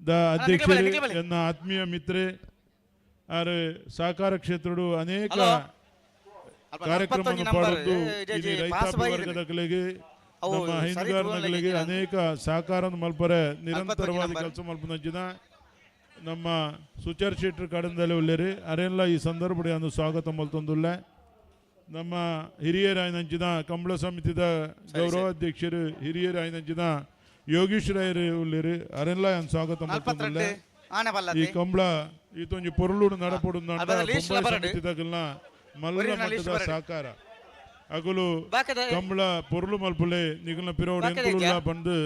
ದ ಅಧ್ಯಕ್ಷರು ಎನ್ನ ಆತ್ಮೀಯ ಮಿತ್ರೆ ಆರು ಸಹಕಾರ ಕ್ಷೇತ್ರಡು ಅನೇಕ ಕಾರ್ಯಕ್ರಮವನ್ನು ಪಡೆದು ರೈತಾಪಿ ವರ್ಗದಗಳಿಗೆ ನಮ್ಮ ಹೈನುಗಾರಗಳಿಗೆ ಅನೇಕ ಸಹಕಾರ ಮಲ್ಪರೆ ನಿರಂತರವಾದ ಕೆಲಸ ಮಲ್ಪನಂಚಿನ ನಮ್ಮ ಸುಚರ್ ಶೆಟ್ರು ಕಡಂದಲ್ಲಿ ಉಳ್ಳೇರಿ ಅರೆಲ್ಲ ಈ ಸಂದರ್ಭ ಸ್ವಾಗತ ಮಲ್ತೊಂದುಲ್ಲ. ನಮ್ಮ ಹಿರಿಯರಾಯನಂಚಿನ ಕಂಬಳ ಸಮಿತಿದ ಗೌರವಾಧ್ಯಕ್ಷರು ಹಿರಿಯರಾಯನಂಚಿನ ಯೋಗೀಶ್ ರಾಯರು ಉಳ್ಳೇರಿ ಅರೆಲ್ಲ ಸ್ವಾಗತ ಮಲ್ತೊಂದುಲ್ಲ. ಆನೆ ಈ ಬಲ್ಲತಿ ಕಂಬಳ ಈತೊಂಜಿ ಪೊರ್ಲುಡು ನಡಪಡುಂದ ಅದರ list ಲ ಬರಡು. ಸಮಿತಿದಕಲ್ನ ಮಲ್ಲ Original list ಮಟ್ಟದ ಬರಡು. ಸಾಕಾರ ಅಗಲು ಬಾಕದ ಕಂಬಳ ಪೊರ್ಲು ಮಲ್ಪುಲೆ ನಿಗಲ್ನ ಪಿರೋಡು ಬಾಕದ ಎಂಕುಲ ಇದ್ಯಾ? ಬಂದು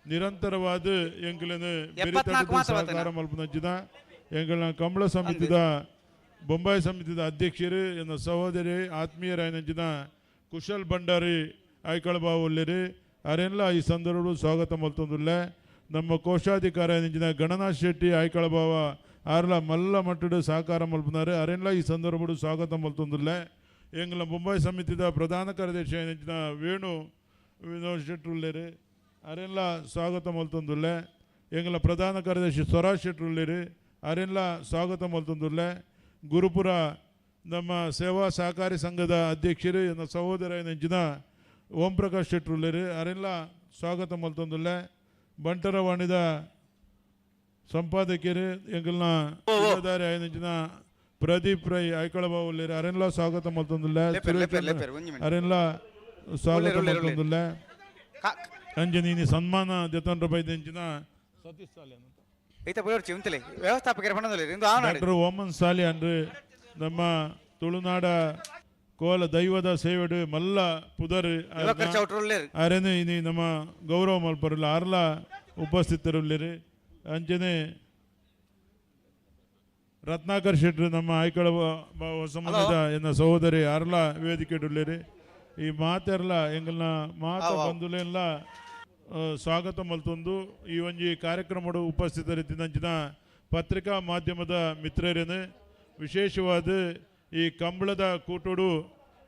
ನಿರಂತರವಾದ ಎಂಕಲನು 74 ಮಾತ್ರ ಸಹಕಾರ ಮಲ್ಪನಂಚಿದ ಎಂಕಲ್ನ ಕಂಬಳ ಸಮಿತಿದ ಬೊಂಬಾಯಿ ಸಮಿತಿದ ಅಧ್ಯಕ್ಷರು ಎನ್ನ ಸಹೋದರಿ ಆತ್ಮೀಯರಾಯನಂಚಿನ ಕುಶಲ್ ಭಂಡಾರಿ ಐಕಳಬಾವು ಒಲ್ಲೆರಿ ಅರೆಲ್ಲ ಈ ಸಂದರ್ಭ ಸ್ವಾಗತ ಮಲ್ತೊಂದುಲ್ಲ ನಮ್ಮ ಕೋಶಾಧಿಕಾರಿ ನೆಂಚಿನ ಗಣನಾಥ್ ಶೆಟ್ಟಿ ಐಕಳಬಾವ ಆರ್ಲ ಮಲ್ಲ ಮಟ್ಟಡು ಸಹಕಾರ ಮಲ್ಪನಾರೆ ಅರೆಲ್ಲ ಈ ಸಂದರ್ಭ ಸ್ವಾಗತ ಮಲ್ತೊಂದುಲ್ಲ ಎಂಗ್ಲ ಮುಂಬೈ ಸಮಿತಿದ ಪ್ರಧಾನ ಕಾರ್ಯದರ್ಶಿ ನೆಂಚಿನ ವೇಣು ವಿನೋದ್ ಶೆಟ್ರುಲ್ಲೇರಿ ಅರೆಲ್ಲ ಸ್ವಾಗತ ಮಲ್ತೊಂದುಲ್ಲ ಎಂಗ್ಲ ಪ್ರಧಾನ ಕಾರ್ಯದರ್ಶಿ ಸ್ವರಾಜ್ ಶೆಟ್ರುಲ್ಲೇರಿ ಅರೆಲ್ಲ ಸ್ವಾಗತ ಮಲ್ತೊಂದುಲ್ಲ ಗುರುಪುರ ನಮ್ಮ ಸೇವಾ ಸಹಕಾರಿ ಸಂಘದ ಅಧ್ಯಕ್ಷರು ಎನ್ನ ಸಹೋದರ ನೆಂಚಿನ ಓಂ ಪ್ರಕಾಶ್ ಶೆಟ್ರುಲ್ಲೇರಿ ಅರೆಲ್ಲ ಸ್ವಾಗತ ಮಲ್ತೊಂದುಲ್ಲ ಬಂಟರವಾಣಿದ ಸಂಪಾದಕಿಯರು ಎಂಗಲ್ನ ಜಿಲ್ಲಾಧಾರಿ ನೆಂಚಿನ ಪ್ರದೀಪ್ ರೈ ಐಕಳಬಾವುಲ್ಲೇರಿ ಅರೆಲ್ಲ ಸ್ವಾಗತ ಮಲ್ತೊಂದುಲ್ಲ ಅರೆಲ್ಲ ಸ್ವಾಗತ ಮಲ್ತೊಂದುಲ್ಲ ಅಂಜನೀನಿ ಸನ್ಮಾನ ಜತನ್ ರೂಪಾಯಿ ನೆಂಚಿನ ಸತೀಶ್ ಸಾಲೆ ಈತ ಪುರೋರ್ಚಿ ಉಂತಲೆ ವ್ಯವಸ್ಥಾಪಕರ ಪಣದಲ್ಲಿ ಇಂದು ಆವನಾಡು ಡಾಕ್ಟರ್ ಓಮನ್ ಸಾಲಿ ಅಂದ್ರೆ ನಮ್ಮ ತುಳುನಾಡ ಕೋಲ ದೈವದ ಸೇವೆಡು ಮಲ್ಲ ಪುದರ್ ಯುವಕರ ಚೌಟ್ರುಲ್ಲೇರು ಅರೇನು ಇನಿ ನಮ್ಮ ಗೌರವ ಮಲ್ಪರಲ್ಲ ಆರ್ಲ ಉಪಸ್ಥಿತರುಲ್ಲೇರಿ ಅಂಚನೆ ರತ್ನಾಕರ್ ಶೆಟ್ರು ನಮ್ಮ ಆಯ್ಕಳ ಸಂಬಂಧದ ಎನ್ನ ಸಹೋದರಿ ಆರ್ಲ ವೇದಿಕೆಡುಲ್ಲೇರಿ ಈ ಮಾತೆರ್ಲ ಎಂಗಲ್ನ ಮಾತ ಬಂಧುಲೆಲ್ಲ ಸ್ವಾಗತ ಮಲ್ತೊಂದು ಈ ಒಂಜಿ ಕಾರ್ಯಕ್ರಮಡು ಉಪಸ್ಥಿತರಿದ್ದಂಚಿನ ಪತ್ರಿಕಾ ಮಾಧ್ಯಮದ ಮಿತ್ರರೇನು ವಿಶೇಷವಾದ ಈ ಕಂಬಳದ ಕೂಟೋಡು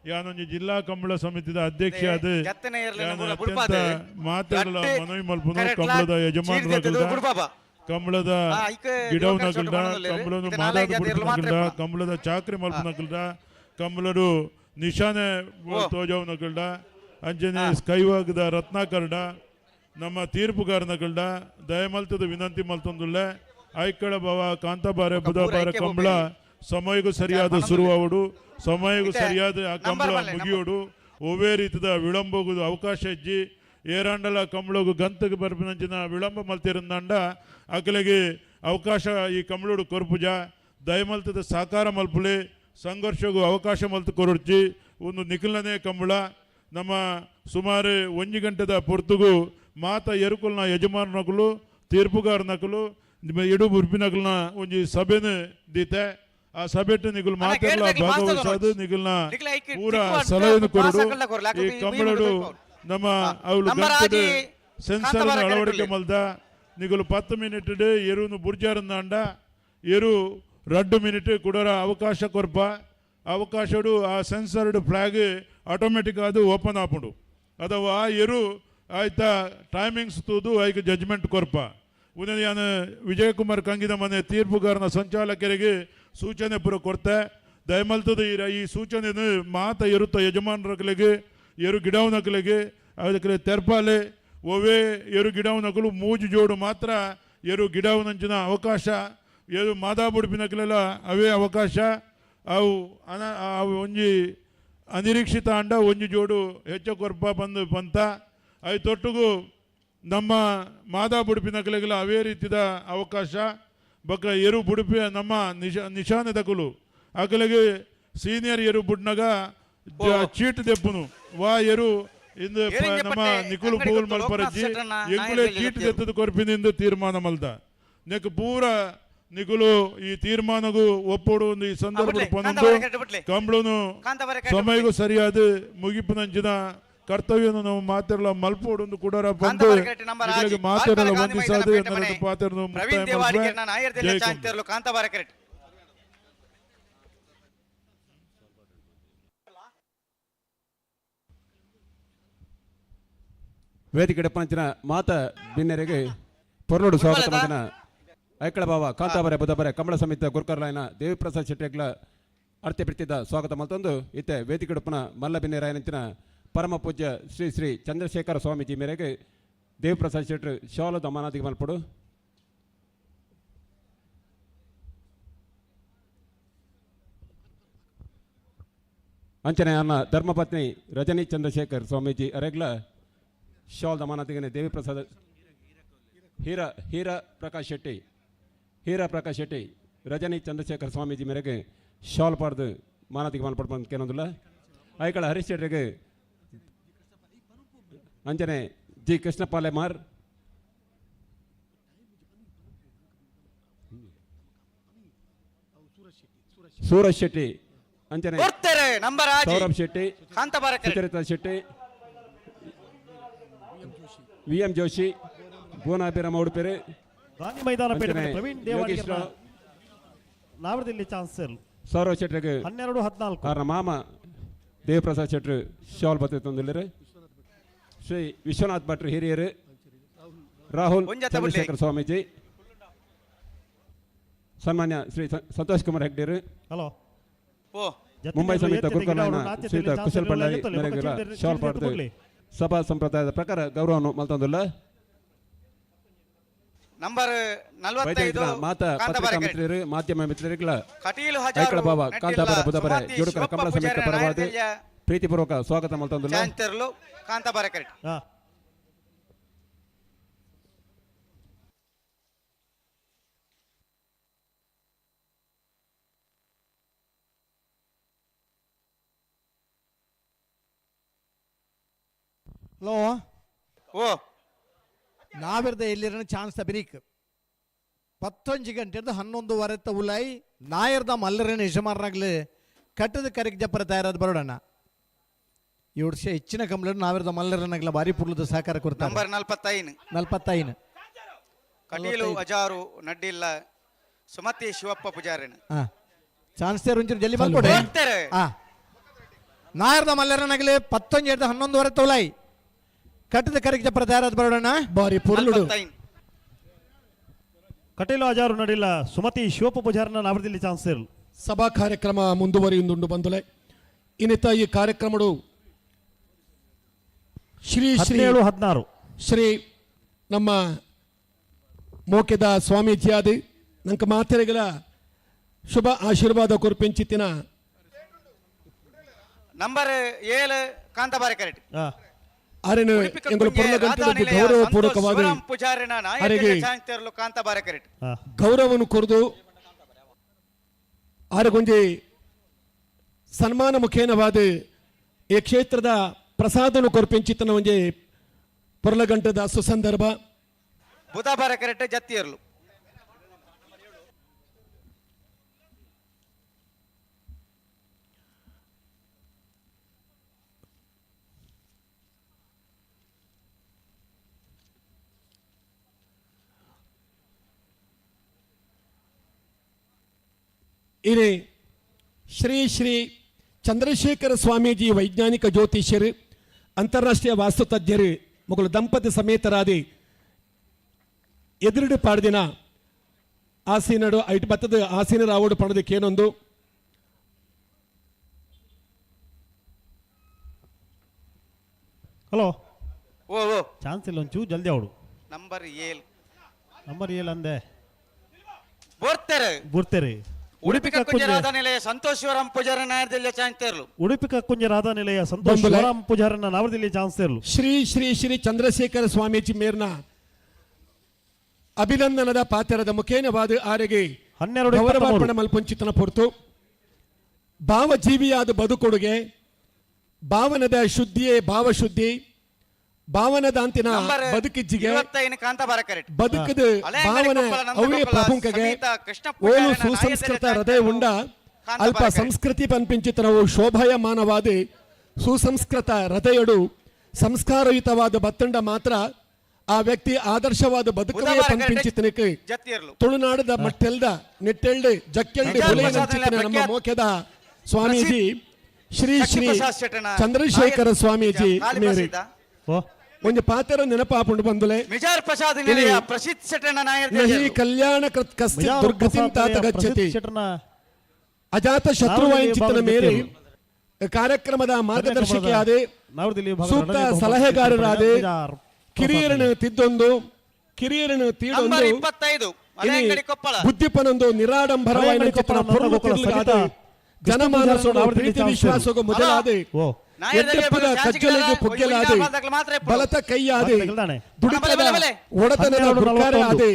ಯಾನೊಂಜಿ ಜಿಲ್ಲಾ ಕಂಬಳ ಸಮಿತಿದ ಅಧ್ಯಕ್ಷ ಆದ ಅತ್ಯಂತ ಮಾತಾಡಲ ಮನವಿ ಮಲ್ಪುನು ಕಂಬಳದ ಯಜಮಾನರಾಗಲ್ದ ಕಂಬಳದ ಗಿಡವನಗಲ್ದ ಕಂಬಳದ ಮಾದಾದ ಬುಡ್ಪನಗಲ್ದ ಕಂಬಳದ ಚಾಕ್ರಿ ಮಲ್ಪನಗಲ್ದ ಕಂಬಳಡು ನಿಶಾನೆ ತೋಜವನಗಲ್ದ ಅಂಜನೆ ಸ್ಕೈವಾಗದ ರತ್ನಾಕರ್ಡ ನಮ್ಮ ತೀರ್ಪುಗಾರನಗಲ್ಡ ದಯಮಲ್ತದ ವಿನಂತಿ ಮಲ್ತೊಂದುಲ್ಲ ಐಕಳ ಭಾವ ಕಾಂತಬಾರೆ ಬುಧಬಾರೆ ಕಂಬಳ ಸಮಯಗೂ ಸರಿಯಾದ ಶುರುವಾವಡು ಸಮಯಗೂ ಸರಿಯಾದ ಆ ಕಂಬಳ ಮುಗಿಯೋಡು ಒವೇ ರೀತಿದ ವಿಳಂಬಗುದು ಅವಕಾಶ ಇಜ್ಜಿ ಏರಾಂಡಲ ಕಂಬಳಗು ಗಂತಗೆ ಬರ್ಪಿನಂಚಿನ ವಿಳಂಬ ಮಲ್ತಿರಂದಾಂಡ ಅಕಲೆಗೆ ಅವಕಾಶ ಈ ಕಂಬಳೋಡು ಕೊರ್ಪುಜ ದಯಮಲ್ತದ ಸಾಕಾರ ಮಲ್ಪುಲೆ ಸಂಘರ್ಷಗೂ ಅವಕಾಶ ಮಲ್ತು ಕೊರಡ್ಚಿ ಒಂದು ನಿಖಿಲನೇ ಕಂಬಳ ನಮ್ಮ ಸುಮಾರು 1 ಗಂಟೆದ ಪೊರ್ತುಗು ಮಾತ ಎರುಕುಲ್ನ ಯಜಮಾನನಕಲು ತೀರ್ಪುಗಾರನಕಲು ಎಡು ಬುರ್ಪಿನಕಲ್ನ ಒಂಜಿ ಸಭೆನ ದೀತೆ ಆ ಸಭೆಟ್ಟು ನಿಗುಲ್ ಮಾತೆಲ್ಲ ಭಾಗವಹಿಸೋದು ನಿಗುಲ್ನ ಪೂರ ಸಲಹೆನು ಕೊರಡು ಈ ಕಂಬಳಡು ನಮ್ಮ ಅವಳು ಗಂಟೆಡು ಸೆನ್ಸರ್ ಅಳವಡಿಕೆ ಮಲ್ದ ನಿಗುಲು 10 ಮಿನಿಟ್ ಎರುನು ಬುರ್ಜಾರಂದಾಂಡ ಎರು 2 ಮಿನಿಟ್ ಕೊಡೋರ ಅವಕಾಶ ಕೊರ್ಪ ಅವಕಾಶಡು ಆ ಸೆನ್ಸರ್ಡ್ ಫ್ಲಾಗ್ ಆಟೋಮೆಟಿಕ್ ಅದು ಓಪನ್ ಆಪುಂಡು ಅಥವಾ ಎರು ಆಯ್ತಾ ಟೈಮಿಂಗ್ಸ್ ತೂದು ಐಕ್ ಜಡ್ಜ್ಮೆಂಟ್ ಕೊರ್ಪ ಉದಯ ಯಾನು ವಿಜಯಕುಮಾರ್ ಕಂಗಿದ ಮನೆ ತೀರ್ಪುಗಾರನ ಸಂಚಾಲಕರಿಗೆ ಸೂಚನೆ ಪುರ ಕೊಡ್ತೆ ದಯಮಲ್ತದ ಈ ಸೂಚನೆ ಮಾತ ಇರುತ್ತ ಯಜಮಾನರಕಲಿಗೆ ಎರು ಗಿಡವನಕಲಿಗೆ ಅದಕ್ಕೆ ತೆರ್ಪಾಲೆ ಒವೇ ಎರು ಗಿಡವನಕಲು ಮೂಜು ಜೋಡು ಮಾತ್ರ ಎರು ಗಿಡವನಂಚಿನ ಅವಕಾಶ ಎರು ಮಾದಾ ಬುಡುಪಿನಕಲೆಲ್ಲ ಅವೇ ಅವಕಾಶ ಅವು ಅವು ಒಂಜಿ ಅನಿರೀಕ್ಷಿತ ಅಂಡ ಒಂಜಿ ಜೋಡು ಹೆಚ್ಚು ಕೊರ್ಪ ಬಂದು ಪಂತ ಅವು ತೊಟ್ಟುಗು ನಮ್ಮ ಮಾದಾ ಬುಡುಪಿನಕಲೆಗೆಲ್ಲ ಅವೇ ರೀತಿದ ಅವಕಾಶ ಬಕ್ಕ ಎರು ಬುಡುಪಿ ನಮ್ಮ ನಿಶಾನೆ ತಕುಲು ಅಕಲೆಗೆ ಸೀನಿಯರ್ ಎರು ಬುಡ್ನಾಗ ಚೀಟ್ ದೆಪ್ಪುನು ವಾ ಎರು ಇಂದು ನಮ್ಮ ನಿಕುಲು ಪೂಲ್ ಮಲ್ಪರಜ್ಜಿ ಎಂಕುಲೆ ಚೀಟ್ ದೆತ್ತದ ಕೊರ್ಪಿನಿಂದ ತೀರ್ಮಾನ ಮಲ್ದ ನೆಕ್ ಪೂರ ನಿಗುಲು ಈ ತೀರ್ಮಾನಗೂ ಒಪ್ಪೋಡು ಒಂದು ಈ ಸಂದರ್ಭ ಪೊಂದು ಕಂಬಳನು ಸಮಯಗೂ ಸರಿಯಾದ ಮುಗಿಪಿನಂಚಿನ ಕರ್ತವ್ಯನು ನಾವು ಮಾತಾಡಲ ಮಲ್ಪೋಡು ಒಂದು ಕೂಡರ ಬಂದು ಮಾತಾಡಲ ವಂದಿಸಾದು ಎನ್ನರದು ಪಾತ್ರನು ವೇದಿಕೆ ಪಂಚಿನ ಮಾತ ಬಿನ್ನೆರೆಗೆ ಪೊರ್ಲೋಡು ಸ್ವಾಗತ ಮಂಚಿನ ಐಕಳ ಭಾವ ಕಾಂತಾಬರೆ ಬುಧಬರೆ ಕಂಬಳ ಸಮಿತಿ ಗುರುಕರ್ಲಾಯನ ದೇವಿಪ್ರಸಾದ್ ಶೆಟ್ಟಿಗ್ಲ ಅರ್ಥ ಪ್ರೀತಿದ ಸ್ವಾಗತ ಮಲ್ತೊಂದು ಇತ್ತೆ ವೇದಿಕೆ ಉಡುಪನ ಮಲ್ಲ ಬಿನ್ನೆರಾಯನಂಚಿನ ಪರಮ ಪೂಜ್ಯ ಶ್ರೀ ಶ್ರೀ ಚಂದ್ರಶೇಖರ ಸ್ವಾಮೀಜಿ ಮೇರೆಗೆ ದೇವಿಪ್ರಸಾದ್ ಶೆಟ್ರು ಶಾಲದ ಅಮಾನಾದಿಗೆ ಮಲ್ಪಡು ಅಂಚನೆ ಅನ್ನ ಧರ್ಮಪತ್ನಿ ರಜನಿ ಚಂದ್ರಶೇಖರ್ ಸ್ವಾಮೀಜಿ ಅರೆಗ್ಲ ಶಾಲದ ಅಮಾನಾದಿಗೆ ದೇವಿಪ್ರಸಾದ್ ಹೀರಾ ಪ್ರಕಾಶ್ ಶೆಟ್ಟಿ ಹೀರಾ ಪ್ರಕಾಶ್ ಶೆಟ್ಟಿ ರಜನಿ ಚಂದ್ರಶೇಖರ್ ಸ್ವಾಮೀಜಿ ಮೇರೆಗೆ ಶಾಲ್ ಪಡೆದು ಮಾನತಿಗೆ ಮಲ್ಪಡ್ಬಂದು ಕೇಳೋದಿಲ್ಲ ಐಕಳ ಹರೀಶ್ ಶೆಟ್ಟರಿಗೆ ಅಂಜನೆ ಜಿ ಕೃಷ್ಣಪಾಲೆಮಾರ್ ಸೂರಜ್ ಶೆಟ್ಟಿ ಅಂಜನೆ ನಂಬರ್ ಸೌರಭ್ ಶೆಟ್ಟಿ ಕಾಂತಾಬಾರ ಸುಚರಿತಾ ಶೆಟ್ಟಿ ವಿ.ಎಂ. ಜೋಶಿ ಭುವನಾಭಿರಾಮ ಉಡುಪೇರೆ ಗಾಂಧಿ ಮೈದಾನ ಪೇಟೆ ಪ್ರವೀಣ್ ಯೋಗೀಶ್ ದೇವಾಡಿಗರ ನಾವರದಲ್ಲಿ ಚಾನ್ಸಲ್ ಸೌರವ್ ಶೆಟ್ಟರಿಗೆ 12-14 ಅವರ ಮಾಮ ದೇವಪ್ರಸಾದ್ ಶೆಟ್ರು ಶಾಲ್ ಬತ್ತೆ ತಂದಿಲ್ಲರು ಶ್ರೀ ವಿಶ್ವನಾಥ್ ಭಟ್ರು ಹಿರಿಯರು ರಾಹುಲ್ ಚಂದ್ರಶೇಖರ್ ಸ್ವಾಮೀಜಿ ಸನ್ಮಾನ್ಯ ಶ್ರೀ ಸಂತೋಷ್ ಕುಮಾರ್ ಹೆಗ್ಡೆರು ಹಲೋ ಮುಂಬೈ ಸಮಿತ ಗುರುಕುಲನ ಶ್ರೀಯುತ ಕುಶಲ್ ಬಳ್ಳಾರಿ ಮೇರೆಗೆ ಶಾಲ್ ಪಡೆದು ಸಭಾ ಸಂಪ್ರದಾಯದ ಪ್ರಕಾರ ಗೌರವವನ್ನು ಮಲ್ತಂದಿಲ್ಲ ನಂಬರ್ 45 ಮಾತಾ ಪತ್ರಿಕಾ ಮಿತ್ರರು ಮಾಧ್ಯಮ ಮಿತ್ರರಿಗಳ ಕಟೀಲು ಐಕಳ ಬಾವ ಕಾಂತಾಬಾರ ಬುಧಬಾರ ಜೋಡುಕರ ಕಮಲ ಸಮೇತ ಪರವಾದ ಪ್ರೀತಿಪೂರ್ವಕ ಸ್ವಾಗತ ಮಲ್ತಂದಿಲ್ಲ ಚಾಂತರ್ಲು ಕಾಂತಾಬಾರ ಕರೆಕ್ಟ್ ಹಲೋ ಓ ನಾವಿರ್ದ ಎಲ್ಲಿರ ಚಾನ್ಸ್ ತಬರೀಕ್ 11 ಗಂಟೆದ 11:15 ಉಲಾಯಿ ನಾಯರ್ದ ಮಲ್ಲರೇನ ಯಜಮಾನರಾಗ್ಲಿ ಕಟ್ಟದ ಕರೆಕ್ ಜಪ್ಪರ ತಯಾರಾದ ಬರೋಡಣ್ಣ ಈ ವರ್ಷ ಹೆಚ್ಚಿನ ಕಂಪ್ಲೇಂಟ್ ನಾವಿರ್ದ ಮಲ್ಲರನಾಗ್ಲ ಬಾರಿ ಪುರ್ಲದ ಸಹಕಾರ ಕೊಡ್ತಾರೆ ನಂಬರ್ 45 ಕಟೀಲು ಅಜಾರು ನಡ್ಡಿಲ್ಲ ಸುಮತಿ ಶಿವಪ್ಪ ಪೂಜಾರಿನ ಚಾನ್ಸ್ ತೇರು ಒಂಚೂರು ಜಲ್ದಿ ಬಂದ್ಕೊಡಿ ನಾಯರ್ದ ಮಲ್ಲರನಾಗ್ಲಿ 11 11:15 ಉಲಾಯಿ ಕಟ್ಟದ ಕರೆಕ್ ಜಪ್ಪರ ತಯಾರಾದ ಬರೋಡಣ್ಣ ಬಾರಿ ಪುರ್ಲುಡು ಕಟೀಲು ಅಜಾರು ನಡಿಲ್ಲ ಸುಮತಿ ಶಿವಪ್ಪ ಪೂಜಾರನ ನಾವರದಲ್ಲಿ ಚಾನ್ಸಲ್ ಸಭಾ ಕಾರ್ಯಕ್ರಮ ಮುಂದುವರಿಯುಂದುಂಡು ಬಂದುಲೆ ಇನ್ನಿತ ಈ ಕಾರ್ಯಕ್ರಮಡು ಶ್ರೀ ಶ್ರೀ 17-16 ಶ್ರೀ ನಮ್ಮ ಮೋಕೆದ ಸ್ವಾಮೀಜಿಯಾದ ನಂಕ ಮಾತೆರೆಗಳ ಶುಭ ಆಶೀರ್ವಾದ ಕೊರ್ಪೆಂಚಿತ್ತಿನ ನಂಬರ್ 7 ಕಾಂತಾಬಾರ ಕರೆಕ್ಟ್ ಆರೆನು ಎಂಗಳು ಪೊರ್ಲ ಗಂಟೆಗೆ ಗೌರವ ಪೂರ್ವಕವಾದ ಪೂಜಾರಿನ ಆರೆಗೆ ಚಾಂತರ್ಲು ಕಾಂತಾಬಾರ ಕರೆಕ್ಟ್ ಗೌರವವನ್ನು ಕೊರದು ಆರಗೊಂಜಿ ಸನ್ಮಾನ ಮುಖೇನವಾದ ಈ ಕ್ಷೇತ್ರದ ಪ್ರಸಾದನು ಕೊರ್ಪೆಂಚಿತ್ತನ ಒಂಜಿ ಪೊರ್ಲಗಂಟದ ಸುಸಂದರ್ಭ ಬುಧಬಾರ ಕರೆಕ್ಟ್ ಜತ್ತಿಯರ್ಲು ಇರೇ ಶ್ರೀ ಶ್ರೀ ಚಂದ್ರಶೇಖರ ಸ್ವಾಮೀಜಿ ವೈಜ್ಞಾನಿಕ ಜ್ಯೋತಿಷ್ಯರು ಅಂತಾರಾಷ್ಟ್ರೀಯ ವಾಸ್ತು ತಜ್ಞರು ಮಗಳು ದಂಪತಿ ಸಮೇತರಾದಿ ಎದುರುಡು ಪಾಡ್ದಿನ ಆಸೀನಡು ಐಟು ಬತ್ತದ ಆಸೀನರ ಆವಡು ಪಡೆದಕ್ಕೇನೊಂದು ಹಲೋ ಓ ಚಾನ್ಸ್ ಇಲ್ಲ ಒಂಚೂ ಜಲ್ದಿ ಅವಡು ನಂಬರ್ 7 ಅಂದೆ ಬೋರ್ತೆರೆ ಉಡುಪಿ ಕಕ್ಕುಂಜರಾಧ ನಿಲಯ ಸಂತೋಷ್ ಶಿವರಾಮ್ ಪೂಜಾರಿ ನಾಯರ್ದಲ್ಲಿ ಚಾಂತರ್ಲು ಉಡುಪಿ ಕಕ್ಕುಂಜರಾಧ ನಿಲಯ ಸಂತೋಷ್ ಶಿವರಾಮ್ ಪೂಜಾರನ ನಾವರದಲ್ಲಿ ಚಾನ್ಸಲ್ ಶ್ರೀ ಶ್ರೀ ಶ್ರೀ ಚಂದ್ರಶೇಖರ ಸ್ವಾಮೀಜಿ ಮೇರ್ನ ಅಭಿನಂದನದ ಪಾತ್ರದ ಮುಖೇನವಾದ ಆರೆಗೆ 12 ಗೌರವಾರ್ಪಣೆ ಮಲ್ಪುಂಚಿತನ ಹೊರತು ಭಾವಜೀವಿಯಾದ ಬದುಕೊಡುಗೆ ಭಾವನದ ಶುದ್ಧಿಯೇ ಭಾವಶುದ್ಧಿ ಭಾವನದಾಂತಿನ ಬದುಕಿಜ್ಜಿಗೆ ಬದುಕದ ಭಾವನೆ ಅವೇ ಪ್ರಮುಖಗೆ ಓಲು ಸುಸಂಸ್ಕೃತ ಹೃದಯ ಉಂಡ ಅಲ್ಪ ಸಂಸ್ಕೃತಿ ಪನ್ಪಿಂಚಿತನವು ಶೋಭಾಯಮಾನವಾದ ಸುಸಂಸ್ಕೃತ ಹೃದಯಡು ಸಂಸ್ಕಾರಯುತವಾದ ಬತ್ತಂಡ ಮಾತ್ರ ಆ ವ್ಯಕ್ತಿ ಆದರ್ಶವಾದ ಬದುಕವೇ ಪನ್ಪಿಂಚಿತನಕ್ಕೆ ತುಳುನಾಡದ ಮಟ್ಟೆಲ್ದ ನೆಟ್ಟೆಲ್ಡ್ ಜಕ್ಕೆಲ್ಡ್ ನಮ್ಮ ಮೋಕೆದ ಸ್ವಾಮೀಜಿ ಶ್ರೀ ಶ್ರೀ ಚಂದ್ರಶೇಖರ ಸ್ವಾಮೀಜಿ ಮೇರೆ ಒಂದು ಪಾತ್ರ ನೆನಪಾಪುಂಡು ಬಂದುಲೆ ಮಿಜಾರ್ ಪ್ರಸಾದ್ ನಿಲಯ ಪ್ರಸಿದ್ಧ ಶೆಟ್ಟನ ನಾಯರ್ ನಹಿ ಕಲ್ಯಾಣ ಕೃತ್ ಕಸ್ತಿ ದುರ್ಗತಿಂ ತಾತ ಗಚ್ಚತಿ ಅಜಾತ ಶತ್ರುವಾಯಿಚಿತ್ತನ ಮೇರೆ ಕಾರ್ಯಕ್ರಮದ ಮಾರ್ಗದರ್ಶಕಿಯಾದೆ ಸೂಕ್ತ ಸಲಹೆಗಾರರಾದೆ ಕಿರಿಯರನ್ನು ತಿದ್ದೊಂದು ಕಿರಿಯರನ್ನು ತೀಡೊಂದು ಬುದ್ಧಿಪನೊಂದು ನಿರಾಡಂಬರವಾದ ಚಿತ್ರಣ ಪುರ್ಲುತಿರ್ಲಾದ ಜನಮಾನಸೋಡ ಪ್ರೀತಿ ವಿಶ್ವಾಸಗೂ ಮೊದಲಾದೆ ಎದ್ದೆಪ್ಪದ ಕಜ್ಜಲಿಗೂ ಪುಗ್ಗೆಲಾದೆ ಬಲತ ಕೈಯಾದೆ ದುಡಿತದ ಒಡತನದ ಬುರ್ಕಾರೆ ಆದೆ